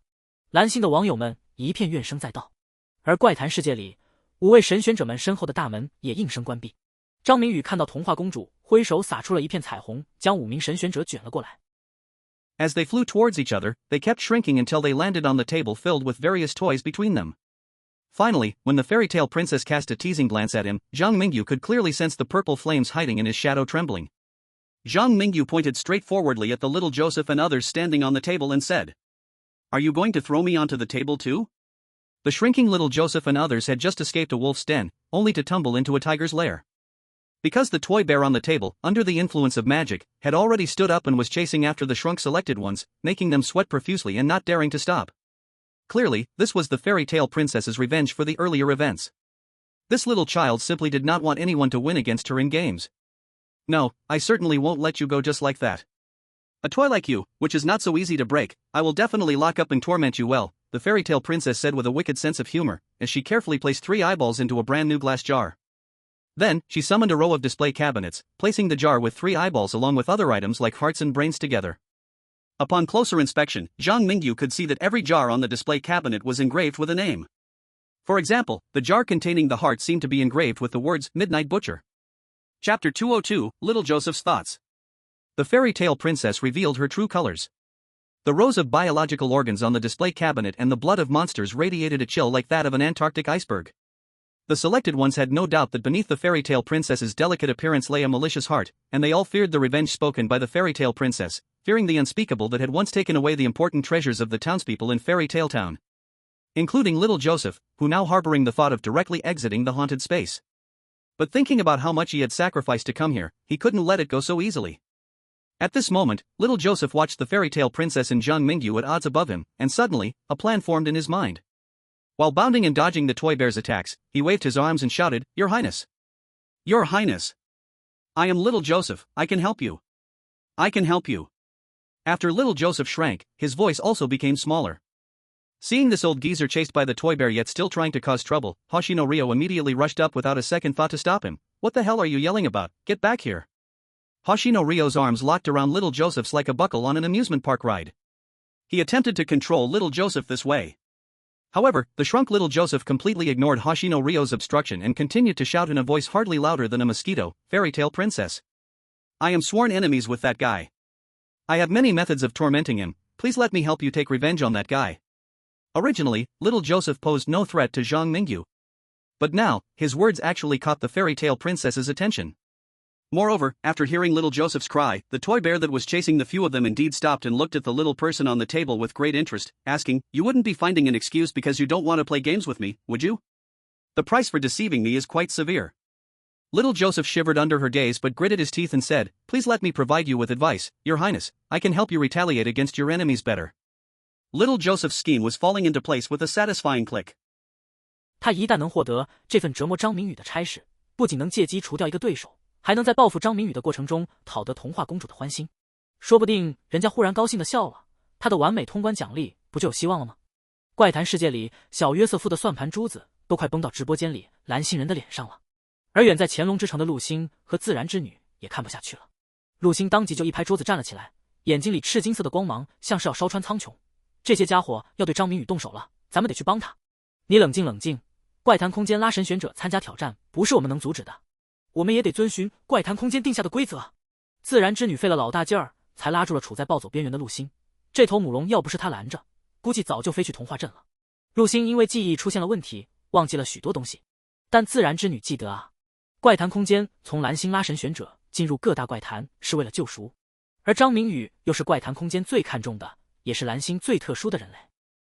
Speaker 2: 蓝星的网友们一片怨声载道，而怪谈世界里5位神选者们身后的大门也应声关闭。张明宇看到童话公主挥手撒出了一片彩虹，将5名神选者卷了过来。
Speaker 3: As they flew towards each other, they kept shrinking until they landed on the table filled with various toys between them. Finally, when the fairy tale princess cast a teasing glance at him, Zhang Mingyu could clearly sense the purple flames hiding in his shadow trembling. Zhang Mingyu pointed straightforwardly at the little Joseph and others standing on the table and said, "Are you going to throw me onto the table too?" The shrinking little Joseph and others had just escaped a wolf's den, only to tumble into a tiger's lair. Because the toy bear on the table, under the influence of magic, had already stood up and was chasing after the shrunk selected ones, making them sweat profusely and not daring to stop. Clearly, this was the fairy tale princess's revenge for the earlier events. This little child simply did not want anyone to win against her in games. "No, I certainly won't let you go just like that. A toy like you, which is not so easy to break, I will definitely lock up and torment you well," the fairy tale princess said with a wicked sense of humor, as she carefully placed 3 eyeballs into a brand new glass jar. Then, she summoned a row of display cabinets, placing the jar with 3 eyeballs along with other items like hearts and brains together. Upon closer inspection, Zhang Mingyu could see that every jar on the display cabinet was engraved with a name. For example, the jar containing the heart seemed to be engraved with the words "Midnight Butcher." Chapter 202, Little Joseph's Thoughts. The fairy tale princess revealed her true colors. The rows of biological organs on the display cabinet and the blood of monsters radiated a chill like that of an Antarctic iceberg. The selected ones had no doubt that beneath the fairy tale princess's delicate appearance lay a malicious heart, and they all feared the revenge spoken by the fairy tale princess, fearing the unspeakable that had once taken away the important treasures of the townspeople in Fairy Tale Town. Including little Joseph, who now harboring the thought of directly exiting the haunted space. But thinking about how much he had sacrificed to come here, he couldn't let it go so easily. At this moment, little Joseph watched the fairy tale princess and Zhang Mingyu at odds above him, and suddenly, a plan formed in his mind. While bounding and dodging the toy bear's attacks, he waved his arms and shouted, "Your Highness! Your Highness! I am little Joseph, I can help you! I can help you!" After little Joseph shrank, his voice also became smaller. Seeing this old geezer chased by the toy bear yet still trying to cause trouble, Hoshino Ryo immediately rushed up without a second thought to stop him. "What the hell are you yelling about? Get back here!" Hoshino Ryo's arms locked around little Joseph's like a buckle on an amusement park ride. He attempted to control little Joseph this way. However, the shrunk little Joseph completely ignored Hoshino Ryo's obstruction and continued to shout in a voice hardly louder than a mosquito, "Fairy tale princess! I am sworn enemies with that guy. I have many methods of tormenting him, please let me help you take revenge on that guy." Originally, little Joseph posed no threat to Zhang Mingyu. But now, his words actually caught the fairy tale princess's attention. Moreover, after hearing little Joseph's cry, the toy bear that was chasing the few of them indeed stopped and looked at the little person on the table with great interest, asking, "You wouldn't be finding an excuse because you don't want to play games with me, would you? The price for deceiving me is quite severe." Little Joseph shivered under her gaze but gritted his teeth and said, "Please let me provide you with advice, Your Highness, I can help you retaliate against your enemies better." Little Joseph's scheme was falling into place with a satisfying click.
Speaker 2: 他一旦能获得这份折磨张明宇的差事，不仅能借机除掉一个对手，还能在报复张明宇的过程中讨得童话公主的欢心。说不定人家忽然高兴地笑了，他的完美通关奖励不就有希望了吗？怪谈世界里，小约瑟夫的算盘珠子都快崩到直播间里蓝星人的脸上了。而远在乾隆之城的陆星和自然之女也看不下去了。陆星当即就一拍桌子站了起来，眼睛里赤金色的光芒像是要烧穿苍穹。这些家伙要对张明宇动手了，咱们得去帮他。你冷静冷静，怪谈空间拉神选者参加挑战不是我们能阻止的，我们也得遵循怪谈空间定下的规则。自然之女费了老大劲儿才拉住了处在暴走边缘的陆星，这头母龙要不是他拦着，估计早就飞去童话镇了。陆星因为记忆出现了问题，忘记了许多东西，但自然之女记得啊。怪谈空间从蓝星拉神选者进入各大怪谈是为了救赎，而张明宇又是怪谈空间最看重的，也是蓝星最特殊的人类。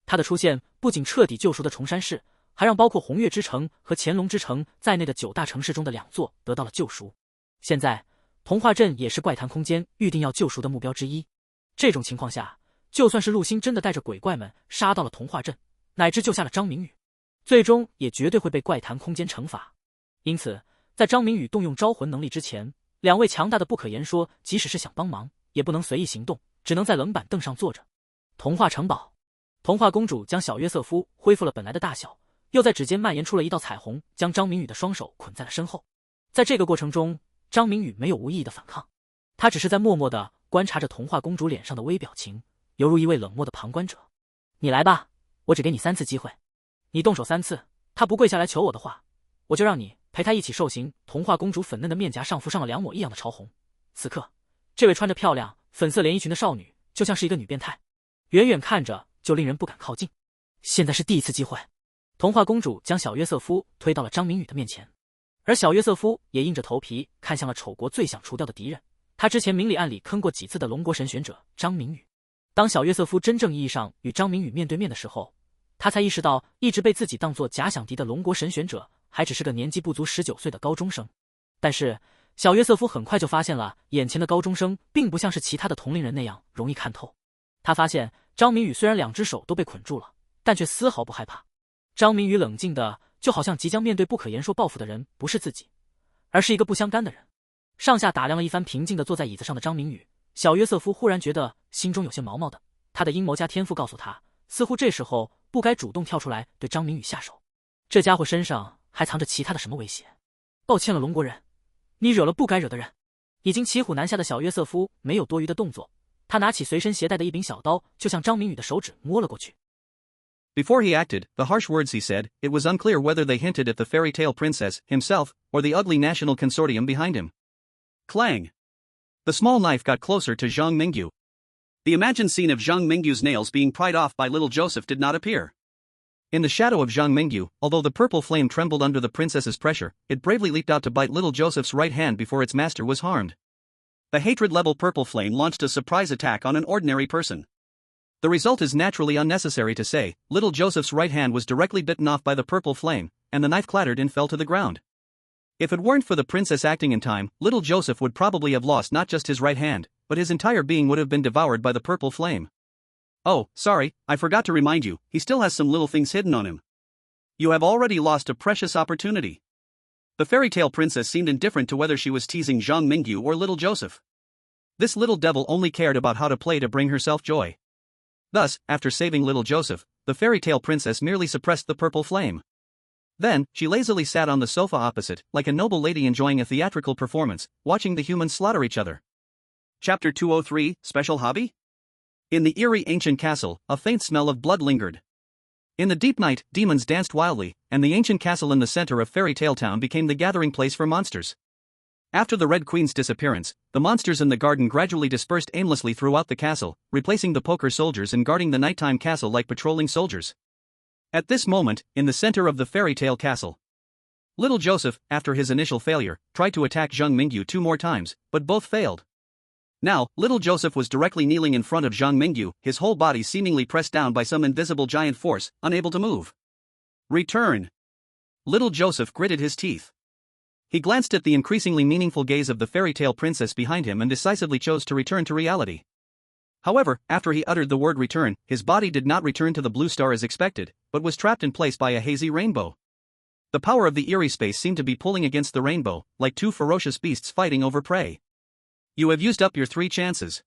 Speaker 2: 他的出现不仅彻底救赎的崇山市，还让包括红月之城和乾隆之城在内的9大城市中的2座得到了救赎。现在童话镇也是怪谈空间预定要救赎的目标之一。这种情况下，就算是陆星真的带着鬼怪们杀到了童话镇，乃至救下了张明宇，最终也绝对会被怪谈空间惩罚。因此在张明宇动用招魂能力之前，2位强大的不可言说即使是想帮忙也不能随意行动，只能在冷板凳上坐着。童话城堡，童话公主将小约瑟夫恢复了本来的大小，又在指尖蔓延出了一道彩虹，将张明宇的双手捆在了身后。在这个过程中，张明宇没有无意义的反抗，他只是在默默地观察着童话公主脸上的微表情，犹如一位冷漠的旁观者。你来吧，我只给你3次机会，你动手3次，他不跪下来求我的话，我就让你陪他一起受刑。童话公主粉嫩的面颊上浮上了2抹异样的潮红。此刻，这位穿着漂亮粉色连衣裙的少女就像是一个女变态，远远看着就令人不敢靠近。现在是第1次机会。童话公主将小约瑟夫推到了张明宇的面前，而小约瑟夫也硬着头皮看向了丑国最想除掉的敌人，他之前明里暗里坑过几次的龙国神选者张明宇。当小约瑟夫真正意义上与张明宇面对面的时候，他才意识到一直被自己当作假想敌的龙国神选者还只是个年纪不足19岁的高中生。但是小约瑟夫很快就发现了，眼前的高中生并不像是其他的同龄人那样容易看透。他发现张明宇虽然2只手都被捆住了，但却丝毫不害怕。张明宇冷静的就好像即将面对不可言说报复的人不是自己，而是一个不相干的人。上下打量了一番平静的坐在椅子上的张明宇，小约瑟夫忽然觉得心中有些毛毛的。他的阴谋家天赋告诉他，似乎这时候不该主动跳出来对张明宇下手，这家伙身上还藏着其他的什么威胁。抱歉了龙国人，你惹了不该惹的人。已经骑虎难下的小约瑟夫没有多余的动作，他拿起随身携带的一柄小刀，就向张明宇的手指摸了过去。
Speaker 3: Before he acted, the harsh words he said, it was unclear whether they hinted at the fairy tale princess himself or the ugly national consortium behind him. Clang! The small knife got closer to Zhang Mingyu. The imagined scene of Zhang Mingyu's nails being pried off by little Joseph did not appear. In the shadow of Zhang Mingyu, although the purple flame trembled under the princess's pressure, it bravely leaped out to bite little Joseph's right hand before its master was harmed. The hatred-level purple flame launched a surprise attack on an ordinary person. The result is naturally unnecessary to say, little Joseph's right hand was directly bitten off by the purple flame, and the knife clattered and fell to the ground. If it weren't for the princess acting in time, little Joseph would probably have lost not just his right hand, but his entire being would have been devoured by the purple flame. Oh, sorry, I forgot to remind you, he still has some little things hidden on him. You have already lost a precious opportunity. The fairy tale princess seemed indifferent to whether she was teasing Zhang Mingyu or little Joseph. This little devil only cared about how to play to bring herself joy. Thus, after saving little Joseph, the fairy tale princess merely suppressed the purple flame. Then, she lazily sat on the sofa opposite, like a noble lady enjoying a theatrical performance, watching the humans slaughter each other. Chapter 203, Special Hobby? In the eerie ancient castle, a faint smell of blood lingered. In the deep night, demons danced wildly, and the ancient castle in the center of Fairy Tale Town became the gathering place for monsters. After the Red Queen's disappearance, the monsters in the garden gradually dispersed aimlessly throughout the castle, replacing the poker soldiers and guarding the nighttime castle like patrolling soldiers. At this moment, in the center of the fairy tale castle, little Joseph, after his initial failure, tried to attack Zhang Mingyu 2 more times, but both failed. Now, little Joseph was directly kneeling in front of Zhang Mingyu, his whole body seemingly pressed down by some invisible giant force, unable to move. Return! Little Joseph gritted his teeth. He glanced at the increasingly meaningful gaze of the fairy tale princess behind him and decisively chose to return to reality. However, after he uttered the word return, his body did not return to the blue star as expected, but was trapped in place by a hazy rainbow. The power of the eerie space seemed to be pulling against the rainbow, like 2 ferocious beasts fighting over prey. You have used up your 3 chances.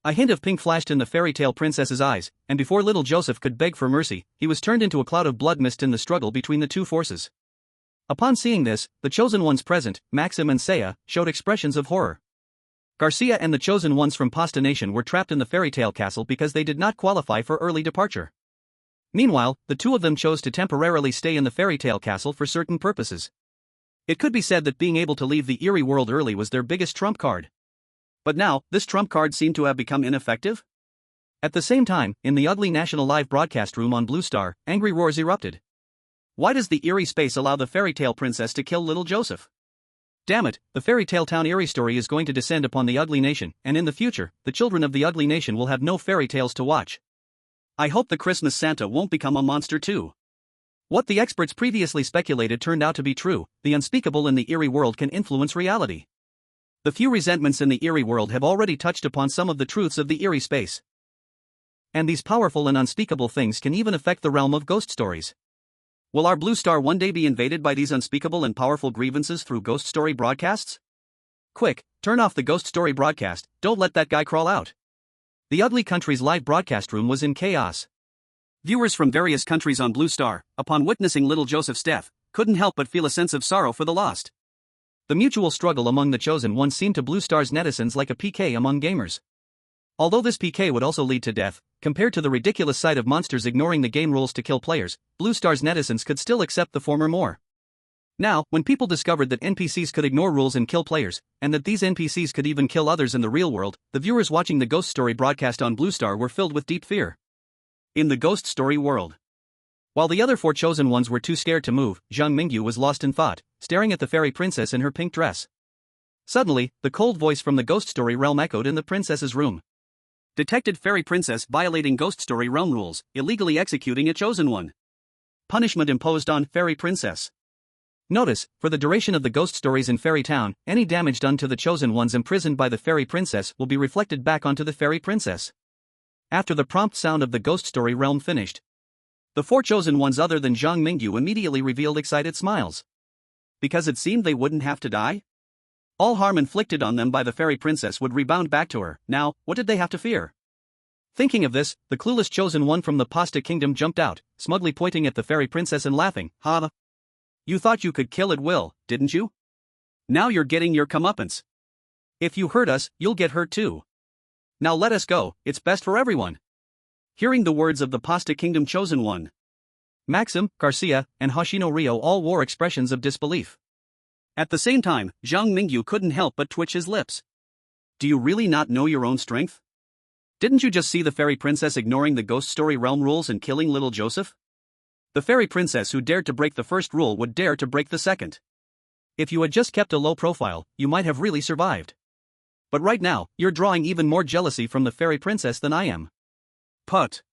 Speaker 3: A hint of pink flashed in the fairy tale princess's eyes, and before little Joseph could beg for mercy, he was turned into a cloud of blood mist in the struggle between the 2 forces. Upon seeing this, the chosen ones present, Maxim and Saya, showed expressions of horror. Garcia and the chosen ones from Pasta Nation were trapped in the fairy tale castle because they did not qualify for early departure. Meanwhile, the 2 of them chose to temporarily stay in the fairy tale castle for certain purposes. It could be said that being able to leave the eerie world early was their biggest trump card. But now, this trump card seemed to have become ineffective? At the same time, in the ugly national live broadcast room on Blue Star, angry roars erupted. Why does the eerie space allow the fairy tale princess to kill little Joseph? Damn it, the fairy tale town eerie story is going to descend upon the ugly nation, and in the future, the children of the ugly nation will have no fairy tales to watch. I hope the Christmas Santa won't become a monster too. What the experts previously speculated turned out to be true: the unspeakable in the eerie world can influence reality. The few resentments in the eerie world have already touched upon some of the truths of the eerie space. And these powerful and unspeakable things can even affect the realm of ghost stories. Will our blue star one day be invaded by these unspeakable and powerful grievances through ghost story broadcasts? Quick, turn off the ghost story broadcast, don't let that guy crawl out. The ugly country's live broadcast room was in chaos. Viewers from various countries on Blue Star, upon witnessing little Joseph's death, couldn't help but feel a sense of sorrow for the lost. The mutual struggle among the chosen ones seemed to Blue Star's netizens like a PK among gamers. Although this PK would also lead to death, compared to the ridiculous sight of monsters ignoring the game rules to kill players, Blue Star's netizens could still accept the former more. Now, when people discovered that NPCs could ignore rules and kill players, and that these NPCs could even kill others in the real world, the viewers watching the ghost story broadcast on Blue Star were filled with deep fear. In the ghost story world, while the other 4 chosen ones were too scared to move, Zhang Mingyu was lost in thought, staring at the fairy princess in her pink dress. Suddenly, the cold voice from the ghost story realm echoed in the princess's room. Detected fairy princess violating ghost story realm rules, illegally executing a chosen one. Punishment imposed on fairy princess. Notice, for the duration of the ghost stories in Fairy Town, any damage done to the chosen ones imprisoned by the fairy princess will be reflected back onto the fairy princess. After the prompt sound of the ghost story realm finished, the 4 chosen ones other than Zhang Mingyu immediately revealed excited smiles. Because it seemed they wouldn't have to die? All harm inflicted on them by the fairy princess would rebound back to her. Now, what did they have to fear? Thinking of this, the clueless chosen one from the Pasta Kingdom jumped out, smugly pointing at the fairy princess and laughing. Ha! You thought you could kill at will, didn't you? Now you're getting your comeuppance. If you hurt us, you'll get hurt too. Now let us go, it's best for everyone. Hearing the words of the Pasta Kingdom chosen one, Maxim, Garcia, and Hoshino Rio all wore expressions of disbelief. At the same time, Zhang Mingyu couldn't help but twitch his lips. Do you really not know your own strength? Didn't you just see the fairy princess ignoring the ghost story realm rules and killing little Joseph? The fairy princess who dared to break the first rule would dare to break the second. If you had just kept a low profile, you might have really survived. But right now, you're drawing even more jealousy from the fairy princess than I am. Put.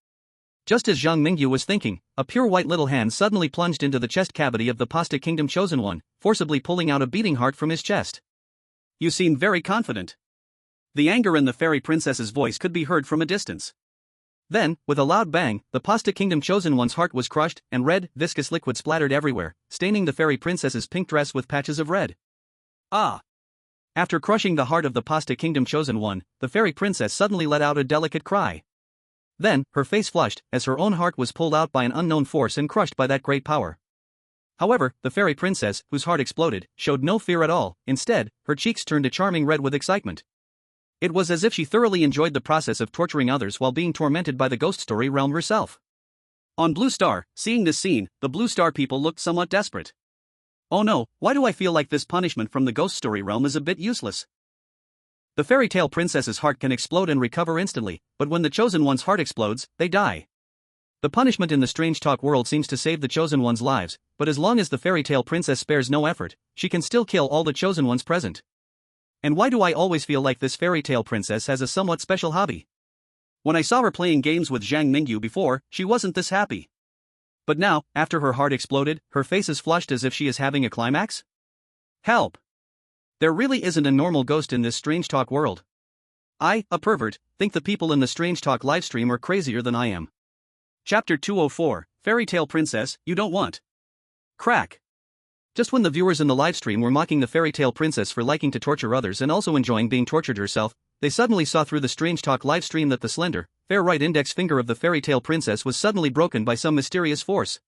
Speaker 3: Just as Zhang Mingyu was thinking, a pure white little hand suddenly plunged into the chest cavity of the Pasta Kingdom chosen one, forcibly pulling out a beating heart from his chest. You seem very confident. The anger in the fairy princess's voice could be heard from a distance. Then, with a loud bang, the Pasta Kingdom chosen one's heart was crushed, and red, viscous liquid splattered everywhere, staining the fairy princess's pink dress with patches of red. Ah! After crushing the heart of the Pasta Kingdom chosen one, the fairy princess suddenly let out a delicate cry. Then, her face flushed, as her own heart was pulled out by an unknown force and crushed by that great power. However, the fairy princess, whose heart exploded, showed no fear at all. Instead, her cheeks turned a charming red with excitement. It was as if she thoroughly enjoyed the process of torturing others while being tormented by the ghost story realm herself. On Blue Star, seeing this scene, the Blue Star people looked somewhat desperate. Oh no, why do I feel like this punishment from the ghost story realm is a bit useless? The fairy tale princess's heart can explode and recover instantly, but when the chosen one's heart explodes, they die. The punishment in the Strange Talk world seems to save the chosen one's lives, but as long as the fairy tale princess spares no effort, she can still kill all the chosen ones present. And why do I always feel like this fairy tale princess has a somewhat special hobby? When I saw her playing games with Zhang Mingyu before, she wasn't this happy. But now, after her heart exploded, her face is flushed as if she is having a climax? Help! There really isn't a normal ghost in this Strange Talk world. I, a pervert, think the people in the Strange Talk livestream are crazier than I am. Chapter 204, Fairy Tale Princess, You Don't Want. Crack. Just when the viewers in the livestream were mocking the fairy tale princess for liking to torture others and also enjoying being tortured herself, they suddenly saw through the Strange Talk livestream that the slender, fair right index finger of the fairy tale princess was suddenly broken by some mysterious force.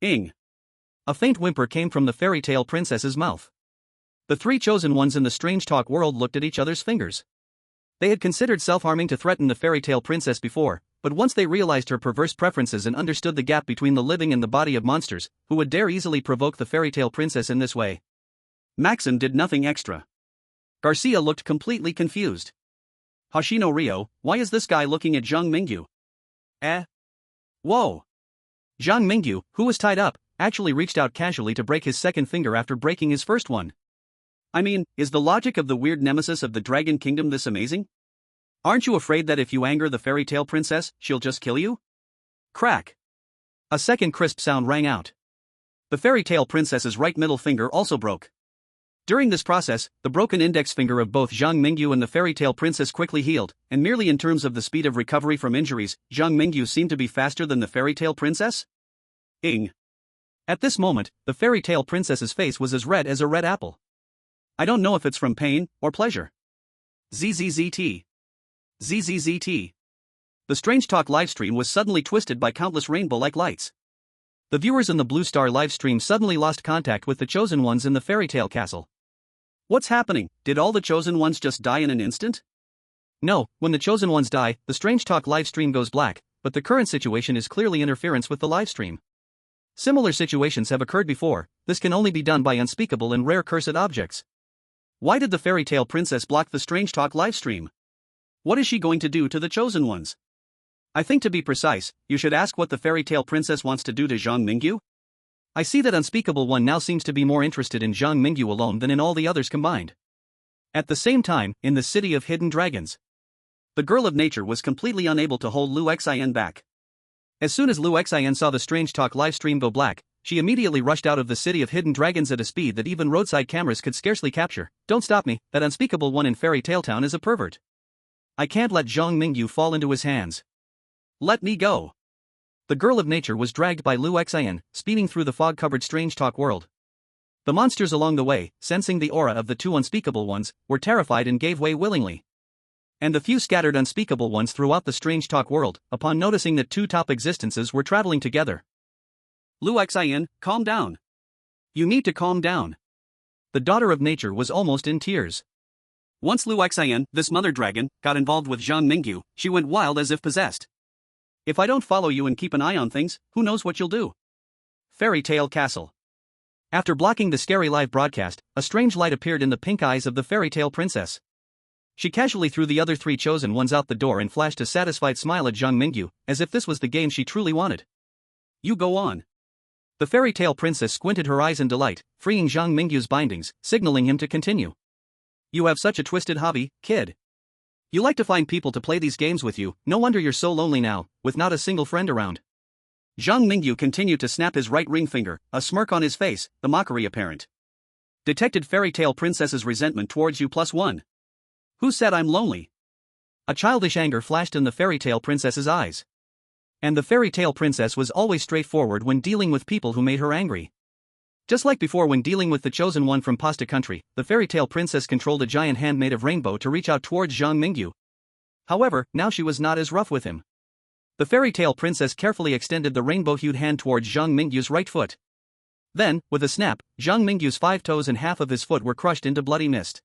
Speaker 3: Ing. A faint whimper came from the fairy tale princess's mouth. The three chosen ones in the Strange Talk world looked at each other's fingers. They had considered self-harming to threaten the fairy tale princess before, but once they realized her perverse preferences and understood the gap between the living and the body of monsters, who would dare easily provoke the fairy tale princess in this way? Maxim did nothing extra. Garcia looked completely confused. Hoshino Ryo, why is this guy looking at Zhang Mingyu? Whoa! Zhang Mingyu, who was tied up, actually reached out casually to break his second finger after breaking his first one. I mean, is the logic of the weird nemesis of the Dragon Kingdom this amazing? Aren't you afraid that if you anger the fairy tale princess, she'll just kill you? Crack. A second crisp sound rang out. The fairy tale princess's right middle finger also broke. During this process, the broken index finger of both Zhang Mingyu and the fairy tale princess quickly healed, and merely in terms of the speed of recovery from injuries, Zhang Mingyu seemed to be faster than the fairy tale princess? Ing. At this moment, the fairy tale princess's face was as red as a red apple. I don't know if it's from pain or pleasure. ZZZT. ZZZT. The Strange Talk livestream was suddenly twisted by countless rainbow-like lights. The viewers in the Blue Star livestream suddenly lost contact with the chosen ones in the fairy tale castle. What's happening? Did all the chosen ones just die in an instant? No, when the chosen ones die, the Strange Talk livestream goes black, but the current situation is clearly interference with the livestream. Similar situations have occurred before. This can only be done by unspeakable and rare cursed objects. Why did the fairy tale princess block the Strange Talk livestream? What is she going to do to the chosen ones? I think, to be precise, you should ask what the fairy tale princess wants to do to Zhang Mingyu. I see that Unspeakable One now seems to be more interested in Zhang Mingyu alone than in all the others combined. At the same time, in the city of hidden dragons, the girl of nature was completely unable to hold Lu Xin back. As soon as Lu Xin saw the Strange Talk livestream go black, she immediately rushed out of the city of hidden dragons at a speed that even roadside cameras could scarcely capture. Don't stop me, that Unspeakable One in Fairy Tale Town is a pervert. I can't let Zhang Mingyu fall into his hands. Let me go. The girl of nature was dragged by Lu Xian, speeding through the fog-covered Strange Talk world. The monsters along the way, sensing the aura of the two unspeakable ones, were terrified and gave way willingly. And the few scattered unspeakable ones throughout the Strange Talk world, upon noticing that two top existences were traveling together. Lu Xian, calm down. You need to calm down. The daughter of nature was almost in tears. Once Lu Xian, this mother dragon, got involved with Zhang Mingyu, she went wild as if possessed. If I don't follow you and keep an eye on things, who knows what you'll do? Fairy Tale Castle. After blocking the scary live broadcast, a strange light appeared in the pink eyes of the fairy tale princess. She casually threw the other three chosen ones out the door and flashed a satisfied smile at Zhang Mingyu, as if this was the game she truly wanted. You go on. The fairy tale princess squinted her eyes in delight, freeing Zhang Mingyu's bindings, signaling him to continue. You have such a twisted hobby, kid. You like to find people to play these games with you, no wonder you're so lonely now, with not a single friend around. Zhang Mingyu continued to snap his right ring finger, a smirk on his face, the mockery apparent. Detected fairy tale princess's resentment towards you +1. Who said I'm lonely? A childish anger flashed in the fairy tale princess's eyes. And the fairy tale princess was always straightforward when dealing with people who made her angry. Just like before when dealing with the chosen one from Pasta Country, the fairy tale princess controlled a giant hand made of rainbow to reach out towards Zhang Mingyu. However, now she was not as rough with him. The fairy tale princess carefully extended the rainbow-hued hand towards Zhang Mingyu's right foot. Then, with a snap, Zhang Mingyu's 5 toes and half of his foot were crushed into bloody mist.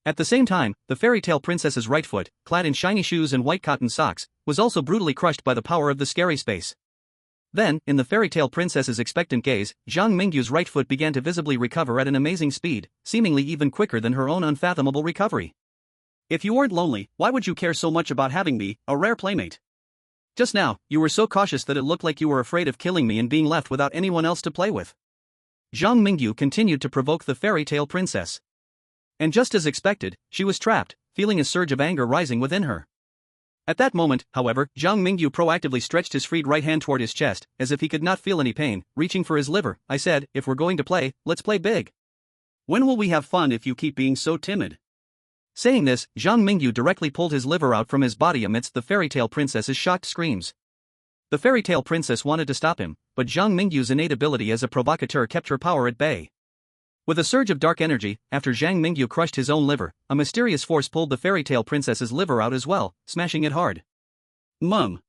Speaker 3: At the same time, the fairy tale princess's right foot, clad in shiny shoes and white cotton socks, was also brutally crushed by the power of the scary space. Then, in the fairy tale princess's expectant gaze, Zhang Mingyu's right foot began to visibly recover at an amazing speed, seemingly even quicker than her own unfathomable recovery. If you weren't lonely, why would you care so much about having me, a rare playmate? Just now, you were so cautious that it looked like you were afraid of killing me and being left without anyone else to play with. Zhang Mingyu continued to provoke the fairy tale princess. And just as expected, she was trapped, feeling a surge of anger rising within her. At that moment, however, Zhang Mingyu proactively stretched his freed right hand toward his chest, as if he could not feel any pain, reaching for his liver. I said, if we're going to play, let's play big. When will we have fun if you keep being so timid? Saying this, Zhang Mingyu directly pulled his liver out from his body amidst the fairy tale princess's shocked screams. The fairy tale princess wanted to stop him, but Zhang Mingyu's innate ability as a provocateur kept her power at bay. With a surge of dark energy, after Zhang Mingyu crushed his own liver, a mysterious force pulled the fairy tale princess's liver out as well, smashing it hard. Mum.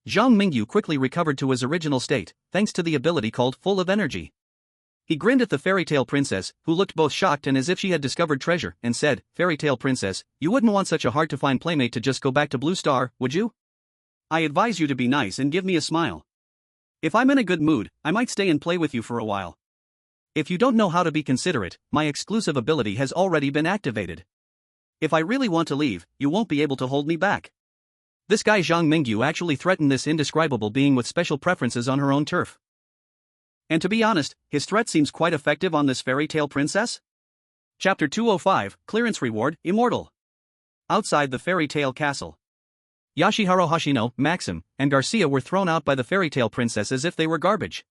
Speaker 3: Zhang Mingyu quickly recovered to his original state, thanks to the ability called Full of Energy. He grinned at the fairy tale princess, who looked both shocked and as if she had discovered treasure, and said, Fairy tale princess, you wouldn't want such a hard-to-find playmate to just go back to Blue Star, would you? I advise you to be nice and give me a smile. If I'm in a good mood, I might stay and play with you for a while. If you don't know how to be considerate, my exclusive ability has already been activated. If I really want to leave, you won't be able to hold me back. This guy Zhang Mingyu actually threatened this indescribable being with special preferences on her own turf. And to be honest, his threat seems quite effective on this fairy tale princess? Chapter 205, Clearance Reward, Immortal. Outside the fairy tale castle. Yashiharu Hashino, Maxim, and Garcia were thrown out by the fairy tale princess as if they were garbage.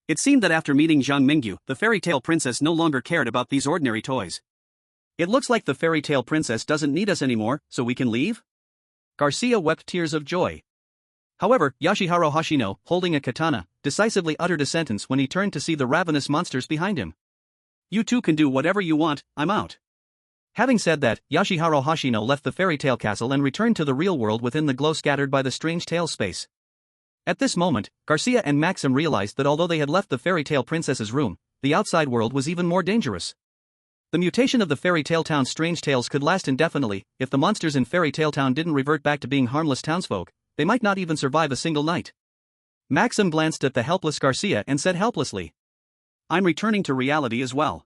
Speaker 3: It seemed that after meeting Zhang Mingyu, the fairy tale princess no longer cared about these ordinary toys. It looks like the fairy tale princess doesn't need us anymore, so we can leave? Garcia wept tears of joy. However, Yashiharu Hashino, holding a katana, decisively uttered a sentence when he turned to see the ravenous monsters behind him. You two can do whatever you want, I'm out. Having said that, Yashiharu Hashino left the fairy tale castle and returned to the real world within the glow scattered by the strange tale space. At this moment, Garcia and Maxim realized that although they had left the fairy tale princess's room, the outside world was even more dangerous. The mutation of the fairy tale town's strange tales could last indefinitely. If the monsters in fairy tale town didn't revert back to being harmless townsfolk, they might not even survive a single night. Maxim glanced at the helpless Garcia and said helplessly, I'm returning to reality as well.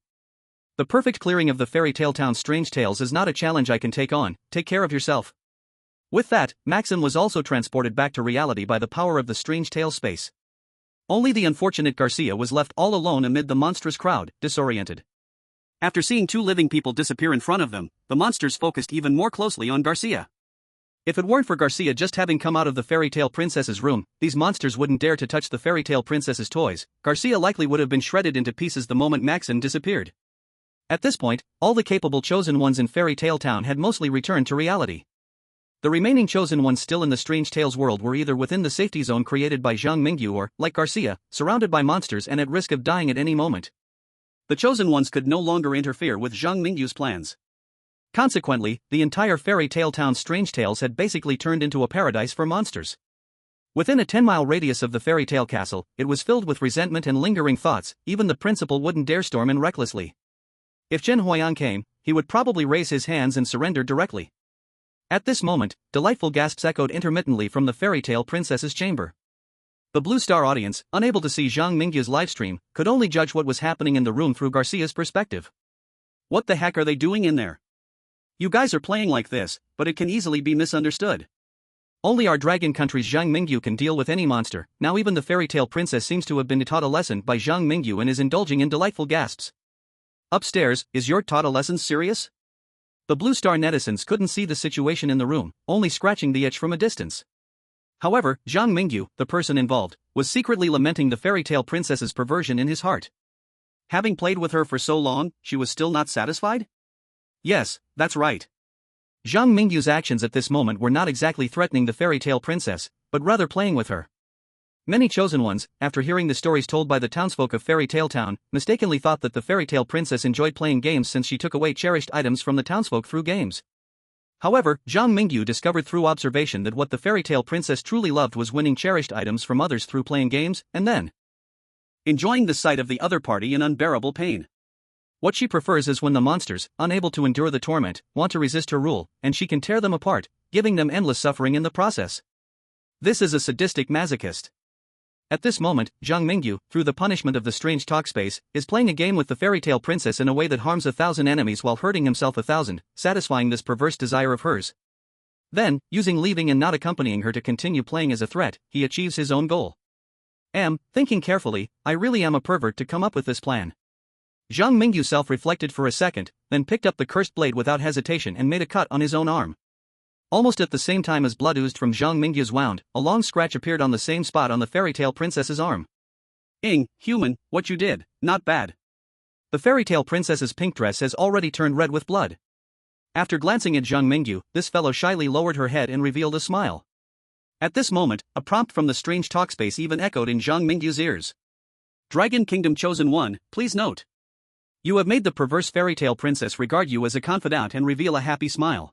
Speaker 3: The perfect clearing of the fairy tale town's strange tales is not a challenge I can take on. Take care of yourself. With that, Maxim was also transported back to reality by the power of the strange tale space. Only the unfortunate Garcia was left all alone amid the monstrous crowd, disoriented. After seeing 2 living people disappear in front of them, the monsters focused even more closely on Garcia. If it weren't for Garcia just having come out of the fairy tale princess's room, these monsters wouldn't dare to touch the fairy tale princess's toys. Garcia likely would have been shredded into pieces the moment Maxim disappeared. At this point, all the capable chosen ones in fairy tale town had mostly returned to reality. The remaining chosen ones still in the strange tales world were either within the safety zone created by Zhang Mingyu or, like Garcia, surrounded by monsters and at risk of dying at any moment. The chosen ones could no longer interfere with Zhang Mingyu's plans. Consequently, the entire fairy tale town's strange tales had basically turned into a paradise for monsters. Within a 10-mile radius of the fairy tale castle, it was filled with resentment and lingering thoughts. Even the principal wouldn't dare storm in recklessly. If Jin Huiyan came, he would probably raise his hands and surrender directly. At this moment, delightful gasps echoed intermittently from the fairy tale princess's chamber. The Blue Star audience, unable to see Zhang Mingyu's livestream, could only judge what was happening in the room through Garcia's perspective. What the heck are they doing in there? You guys are playing like this, but it can easily be misunderstood. Only our dragon country's Zhang Mingyu can deal with any monster. Now even the fairy tale princess seems to have been taught a lesson by Zhang Mingyu and is indulging in delightful gasps. Upstairs, is your taught a lesson serious? The Blue Star netizens couldn't see the situation in the room, only scratching the itch from a distance. However, Zhang Mingyu, the person involved, was secretly lamenting the fairy tale princess's perversion in his heart. Having played with her for so long, she was still not satisfied? Yes, that's right. Zhang Mingyu's actions at this moment were not exactly threatening the fairy tale princess, but rather playing with her. Many chosen ones, after hearing the stories told by the townsfolk of Fairy Tale Town, mistakenly thought that the fairy tale princess enjoyed playing games since she took away cherished items from the townsfolk through games. However, Zhang Mingyu discovered through observation that what the fairy tale princess truly loved was winning cherished items from others through playing games, and then
Speaker 1: enjoying the sight of the other party in unbearable pain.
Speaker 3: What she prefers is when the monsters, unable to endure the torment, want to resist her rule, and she can tear them apart, giving them endless suffering in the process. This is a sadistic masochist. At this moment, Zhang Mingyu, through the punishment of the strange talk space, is playing a game with the fairy tale princess in a way that harms 1,000 enemies while hurting himself 1,000, satisfying this perverse desire of hers. Then, using leaving and not accompanying her to continue playing as a threat, he achieves his own goal. Thinking carefully, I really am a pervert to come up with this plan. Zhang Mingyu self-reflected for a second, then picked up the cursed blade without hesitation and made a cut on his own arm. Almost at the same time as blood oozed from Zhang Mingyu's wound, a long scratch appeared on the same spot on the fairy tale princess's arm.
Speaker 1: Human, what you did, not bad.
Speaker 3: The fairy tale princess's pink dress has already turned red with blood. After glancing at Zhang Mingyu, this fellow shyly lowered her head and revealed a smile.
Speaker 1: At this moment, a prompt from the strange talk space even echoed in Zhang Mingyu's ears. Dragon Kingdom Chosen One, please note. You have made the perverse fairy tale princess regard you as a confidant and reveal a happy smile.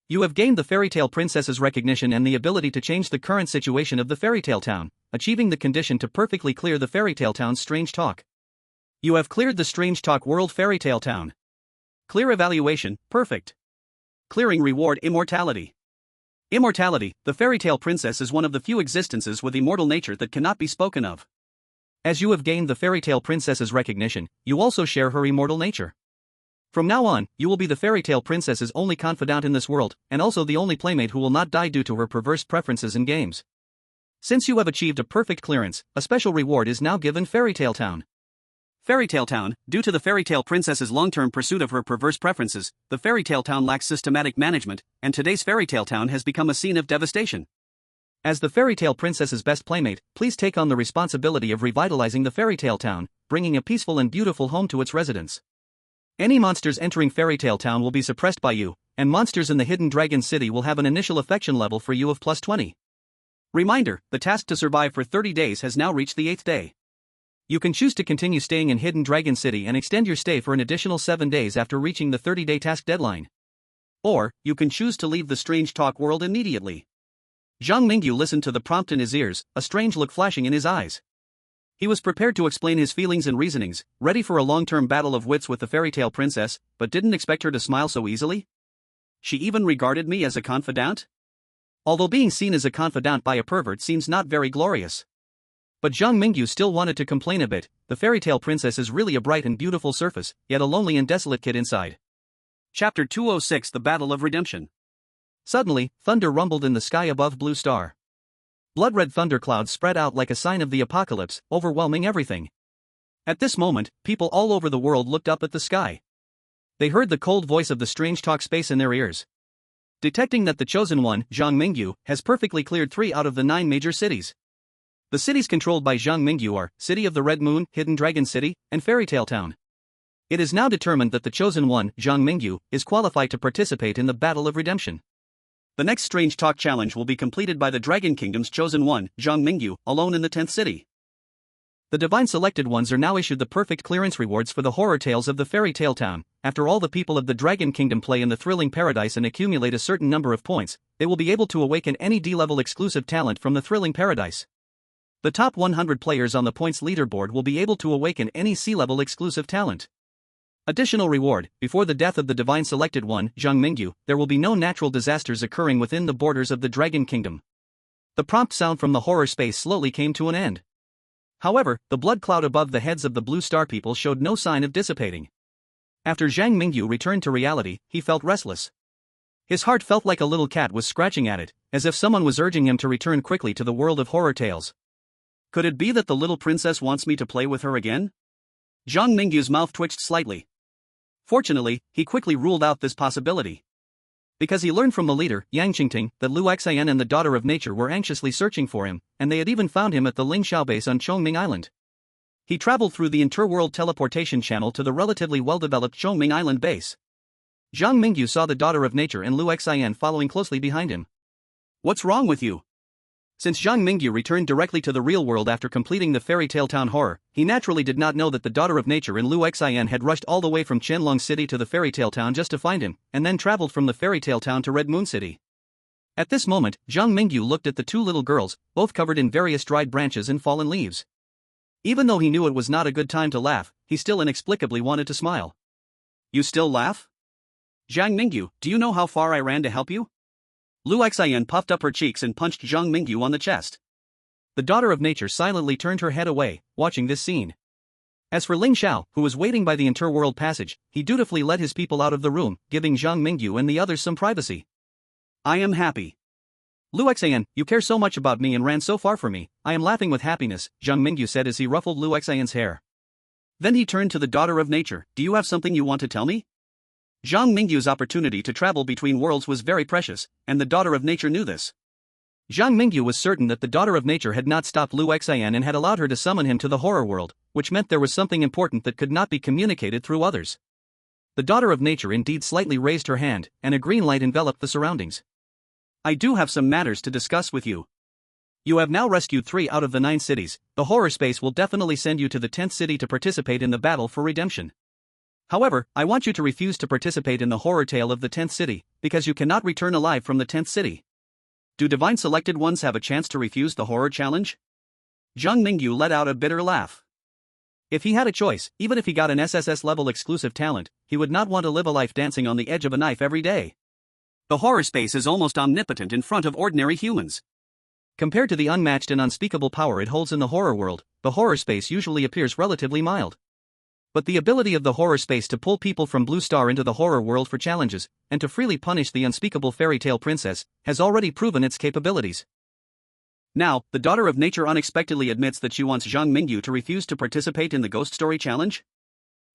Speaker 1: You have gained the fairy tale princess's recognition and the ability to change the current situation of the fairy tale town, achieving the condition to perfectly clear the fairy tale town's strange talk. You have cleared the strange talk world fairy tale town. Clear evaluation, perfect. Clearing reward immortality. Immortality, the fairy tale princess is one of the few existences with immortal nature that cannot be spoken of.
Speaker 3: As you have gained the fairy tale princess's recognition, you also share her immortal nature. From now on, you will be the fairy tale princess's only confidant in this world, and also the only playmate who will not die due to her perverse preferences in games. Since you have achieved a perfect clearance, a special reward is now given Fairy Tale Town.
Speaker 1: Fairy Tale Town, due to the fairy tale princess's long-term pursuit of her perverse preferences, the Fairy Tale Town lacks systematic management, and today's Fairy Tale Town has become a scene of devastation.
Speaker 3: As the fairy tale princess's best playmate, please take on the responsibility of revitalizing the fairy tale town, bringing a peaceful and beautiful home to its residents. Any monsters entering Fairy Tale Town will be suppressed by you, and monsters in the Hidden Dragon City will have an initial affection level for you of +20.
Speaker 1: Reminder, the task to survive for 30 days has now reached the 8th day.
Speaker 3: You can choose to continue staying in Hidden Dragon City and extend your stay for an additional 7 days after reaching the 30-day task deadline.
Speaker 1: Or, you can choose to leave the strange talk world immediately.
Speaker 3: Zhang Mingyu listened to the prompt in his ears, a strange look flashing in his eyes. He was prepared to explain his feelings and reasonings, ready for a long-term battle of wits with the fairy tale princess, but didn't expect her to smile so easily.
Speaker 1: She even regarded me as a confidant?
Speaker 3: Although being seen as a confidant by a pervert seems not very glorious. But Zhang Mingyu still wanted to complain a bit. The fairy tale princess is really a bright and beautiful surface, yet a lonely and desolate kid inside.
Speaker 1: Chapter 206 The Battle of Redemption.
Speaker 3: Suddenly, thunder rumbled in the sky above Blue Star. Blood-red thunderclouds spread out like a sign of the apocalypse, overwhelming everything. At this moment, people all over the world looked up at the sky. They heard the cold voice of the strange talk space in their ears. Detecting that the chosen one, Zhang Mingyu, has perfectly cleared 3 out of the 9 major cities. The cities controlled by Zhang Mingyu are City of the Red Moon, Hidden Dragon City, and Fairy Tale Town. It is now determined that the chosen one, Zhang Mingyu, is qualified to participate in the Battle of Redemption.
Speaker 1: The next strange talk challenge will be completed by the Dragon Kingdom's chosen one, Zhang Mingyu, alone in the 10th city.
Speaker 3: The divine selected ones are now issued the perfect clearance rewards for the horror tales of the Fairy Tale Town. After all the people of the Dragon Kingdom play in the thrilling paradise and accumulate a certain number of points, they will be able to awaken any D-level exclusive talent from the thrilling paradise. The top 100 players on the points leaderboard will be able to awaken any C-level exclusive talent. Additional reward, before the death of the divine selected one, Zhang Mingyu, there will be no natural disasters occurring within the borders of the Dragon Kingdom. The prompt sound from the horror space slowly came to an end. However, the blood cloud above the heads of the Blue Star people showed no sign of dissipating. After Zhang Mingyu returned to reality, he felt restless. His heart felt like a little cat was scratching at it, as if someone was urging him to return quickly to the world of horror tales.
Speaker 1: Could it be that the little princess wants me to play with her again? Zhang Mingyu's mouth twitched slightly. Fortunately, he quickly ruled out this possibility. Because he learned from the leader, Yang Qingting, that Lu Xian and the Daughter of Nature were anxiously searching for him, and they had even found him at the Ling Xiao base on Chongming Island. He traveled through the interworld teleportation channel to the relatively well-developed Chongming Island base.
Speaker 3: Zhang Mingyu saw the daughter of nature and Lu Xian following closely behind him. What's wrong with you? Since Zhang Mingyu returned directly to the real world after completing the fairy tale town horror, he naturally did not know that the daughter of nature and Lu Xian had rushed all the way from Qianlong City to the fairy tale town just to find him, and then traveled from the fairy tale town to Red Moon City. At this moment, Zhang Mingyu looked at the two little girls, both covered in various dried branches and fallen leaves. Even though he knew it was not a good time to laugh, he still inexplicably wanted to smile. You still laugh? Zhang Mingyu, do you know how far I ran to help you? Lu Xian puffed up her cheeks and punched Zhang Mingyu on the chest. The daughter of nature silently turned her head away, watching this scene. As for Ling Xiao, who was waiting by the interworld passage, he dutifully led his people out of the room, giving Zhang Mingyu and the others some privacy. I am happy. Lu Xian, you care so much about me and ran so far for me. I am laughing with happiness, Zhang Mingyu said as he ruffled Lu Xian's hair. Then he turned to the daughter of nature. Do you have something you want to tell me? Zhang Mingyu's opportunity to travel between worlds was very precious, and the daughter of nature knew this. Zhang Mingyu was certain that the daughter of nature had not stopped Lu Xian and had allowed her to summon him to the horror world, which meant there was something important that could not be communicated through others. The daughter of nature indeed slightly raised her hand, and a green light enveloped the surroundings. I do have some matters to discuss with you. You have now rescued 3 out of the 9 cities. The horror space will definitely send you to the 10th city to participate in the battle for redemption. However, I want you to refuse to participate in the horror tale of the 10th city, because you cannot return alive from the 10th city. Do divine selected ones have a chance to refuse the horror challenge? Zhang Mingyu let out a bitter laugh. If he had a choice, even if he got an SSS level exclusive talent, he would not want to live a life dancing on the edge of a knife every day. The horror space is almost omnipotent in front of ordinary humans. Compared to the unmatched and unspeakable power it holds in the horror world, the horror space usually appears relatively mild. But the ability of the horror space to pull people from Blue Star into the horror world for challenges, and to freely punish the unspeakable fairy tale princess, has already proven its capabilities. Now, the daughter of nature unexpectedly admits that she wants Zhang Mingyu to refuse to participate in the ghost story challenge?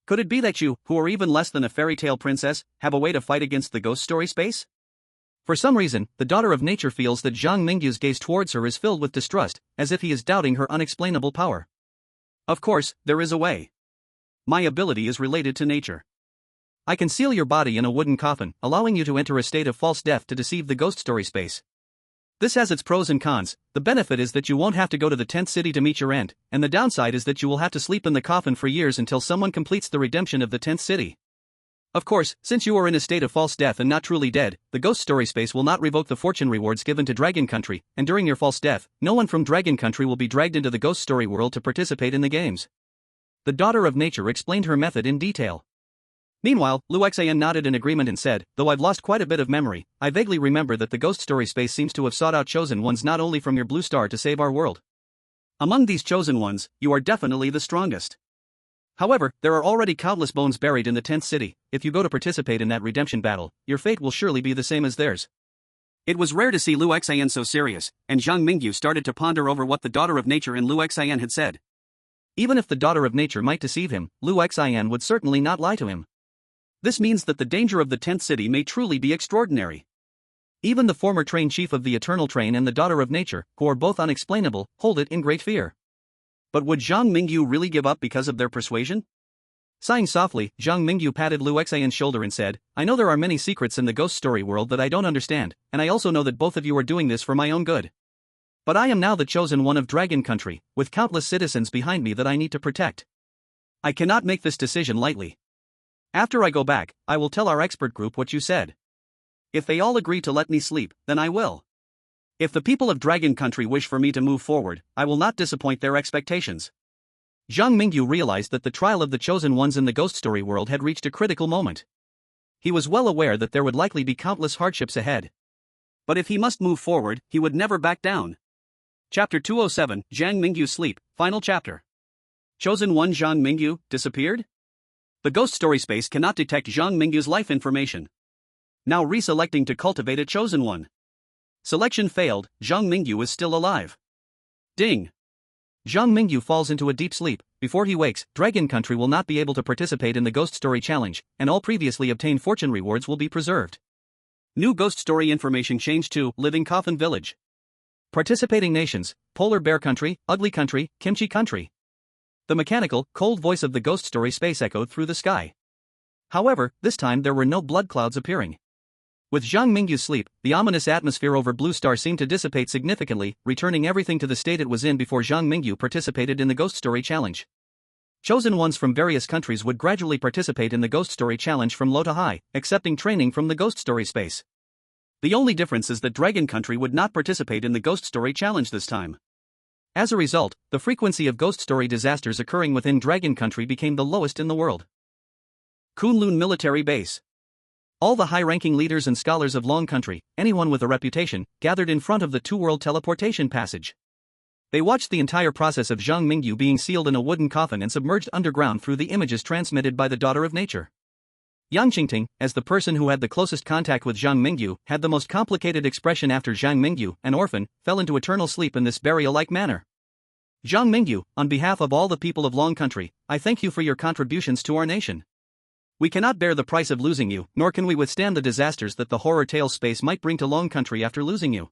Speaker 3: Could it be that you, who are even less than a fairy tale princess, have a way to fight against the ghost story space? For some reason, the daughter of nature feels that Zhang Mingyu's gaze towards her is filled with distrust, as if he is doubting her unexplainable power. Of course, there is a way. My ability is related to nature. I can seal your body in a wooden coffin, allowing you to enter a state of false death to deceive the ghost story space. This has its pros and cons. The benefit is that you won't have to go to the 10th city to meet your end, and the downside is that you will have to sleep in the coffin for years until someone completes the redemption of the 10th city. Of course, since you are in a state of false death and not truly dead, the ghost story space will not revoke the fortune rewards given to Dragon Country, and during your false death, no one from Dragon Country will be dragged into the ghost story world to participate in the games. The daughter of nature explained her method in detail. Meanwhile, Lu Xian nodded in agreement and said, though I've lost quite a bit of memory, I vaguely remember that the ghost story space seems to have sought out chosen ones not only from your blue star to save our world. Among these chosen ones, you are definitely the strongest. However, there are already countless bones buried in the 10th city. If you go to participate in that redemption battle, your fate will surely be the same as theirs. It was rare to see Lu Xian so serious, and Zhang Mingyu started to ponder over what the daughter of nature and Lu Xian had said. Even if the daughter of nature might deceive him, Lu Xian would certainly not lie to him. This means that the danger of the 10th city may truly be extraordinary. Even the former train chief of the Eternal Train and the daughter of nature, who are both unexplainable, hold it in great fear. But would Zhang Mingyu really give up because of their persuasion? Sighing softly, Zhang Mingyu patted Lu Xian's shoulder and said, I know there are many secrets in the ghost story world that I don't understand, and I also know that both of you are doing this for my own good. But I am now the chosen one of Dragon Country, with countless citizens behind me that I need to protect. I cannot make this decision lightly. After I go back, I will tell our expert group what you said. If they all agree to let me sleep, then I will. If the people of Dragon Country wish for me to move forward, I will not disappoint their expectations. Zhang Mingyu realized that the trial of the chosen ones in the ghost story world had reached a critical moment. He was well aware that there would likely be countless hardships ahead. But if he must move forward, he would never back down. Chapter 207, Zhang Mingyu Sleep, Final Chapter. Chosen One Zhang Mingyu, disappeared? The ghost story space cannot detect Zhang Mingyu's life information. Now reselecting to cultivate a chosen one. Selection failed, Zhang Mingyu is still alive. Ding! Zhang Mingyu falls into a deep sleep. Before he wakes, Dragon Country will not be able to participate in the ghost story challenge, and all previously obtained fortune rewards will be preserved. New ghost story information changed to Living Coffin Village. Participating nations, Polar Bear Country, Ugly Country, Kimchi Country. The mechanical, cold voice of the ghost story space echoed through the sky. However, this time there were no blood clouds appearing. With Zhang Mingyu's sleep, the ominous atmosphere over Blue Star seemed to dissipate significantly, returning everything to the state it was in before Zhang Mingyu participated in the Ghost Story Challenge. Chosen ones from various countries would gradually participate in the Ghost Story Challenge from low to high, accepting training from the Ghost Story space. The only difference is that Dragon Country would not participate in the Ghost Story Challenge this time. As a result, the frequency of ghost story disasters occurring within Dragon Country became the lowest in the world. Kunlun Military Base. All the high-ranking leaders and scholars of Long Country, anyone with a reputation, gathered in front of the two-world teleportation passage. They watched the entire process of Zhang Mingyu being sealed in a wooden coffin and submerged underground through the images transmitted by the Daughter of Nature. Yang Qingting, as the person who had the closest contact with Zhang Mingyu, had the most complicated expression after Zhang Mingyu, an orphan, fell into eternal sleep in this burial-like manner. Zhang Mingyu, on behalf of all the people of Long Country, I thank you for your contributions to our nation. We cannot bear the price of losing you, nor can we withstand the disasters that the horror tale space might bring to Long Country after losing you.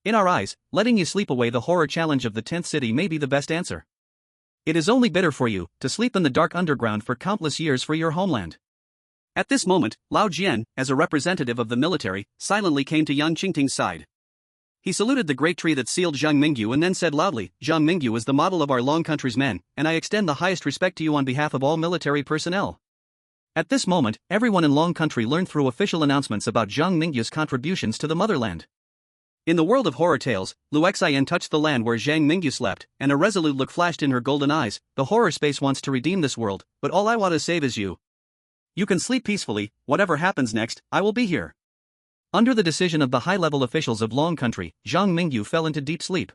Speaker 3: In our eyes, letting you sleep away the horror challenge of the 10th city may be the best answer. It is only better for you to sleep in the dark underground for countless years for your homeland. At this moment, Lao Jian, as a representative of the military, silently came to Yang Qingting's side. He saluted the great tree that sealed Zhang Mingyu and then said loudly, Zhang Mingyu is the model of our Long Country's men, and I extend the highest respect to you on behalf of all military personnel. At this moment, everyone in Long Country learned through official announcements about Zhang Mingyu's contributions to the motherland. In the world of horror tales, Lu Xian touched the land where Zhang Mingyu slept, and a resolute look flashed in her golden eyes. The horror space wants to redeem this world, but all I want to save is you. You can sleep peacefully, whatever happens next, I will be here. Under the decision of the high-level officials of Long Country, Zhang Mingyu fell into deep sleep.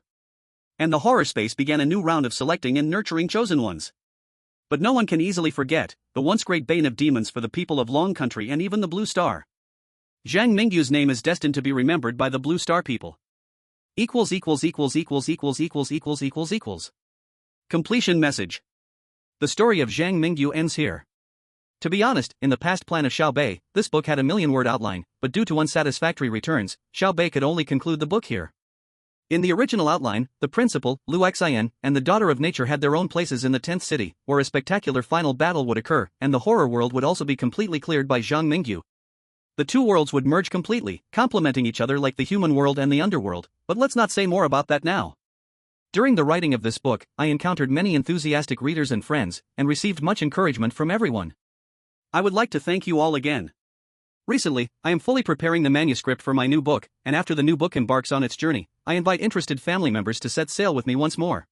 Speaker 3: And the horror space began a new round of selecting and nurturing chosen ones. But no one can easily forget the once great bane of demons for the people of Long Country and even the Blue Star. Zhang Mingyu's name is destined to be remembered by the Blue Star people. Completion message. The story of Zhang Mingyu ends here. To be honest, in the past plan of Xiao Bei, this book had a 1,000,000-word outline, but due to unsatisfactory returns, Xiao Bei could only conclude the book here. In the original outline, the principal, Lu Xian, and the Daughter of Nature had their own places in the 10th city, where a spectacular final battle would occur, and the horror world would also be completely cleared by Zhang Mingyu. The two worlds would merge completely, complementing each other like the human world and the underworld, but let's not say more about that now. During the writing of this book, I encountered many enthusiastic readers and friends, and received much encouragement from everyone. I would like to thank you all again. Recently, I am fully preparing the manuscript for my new book, and after the new book embarks on its journey, I invite interested family members to set sail with me once more.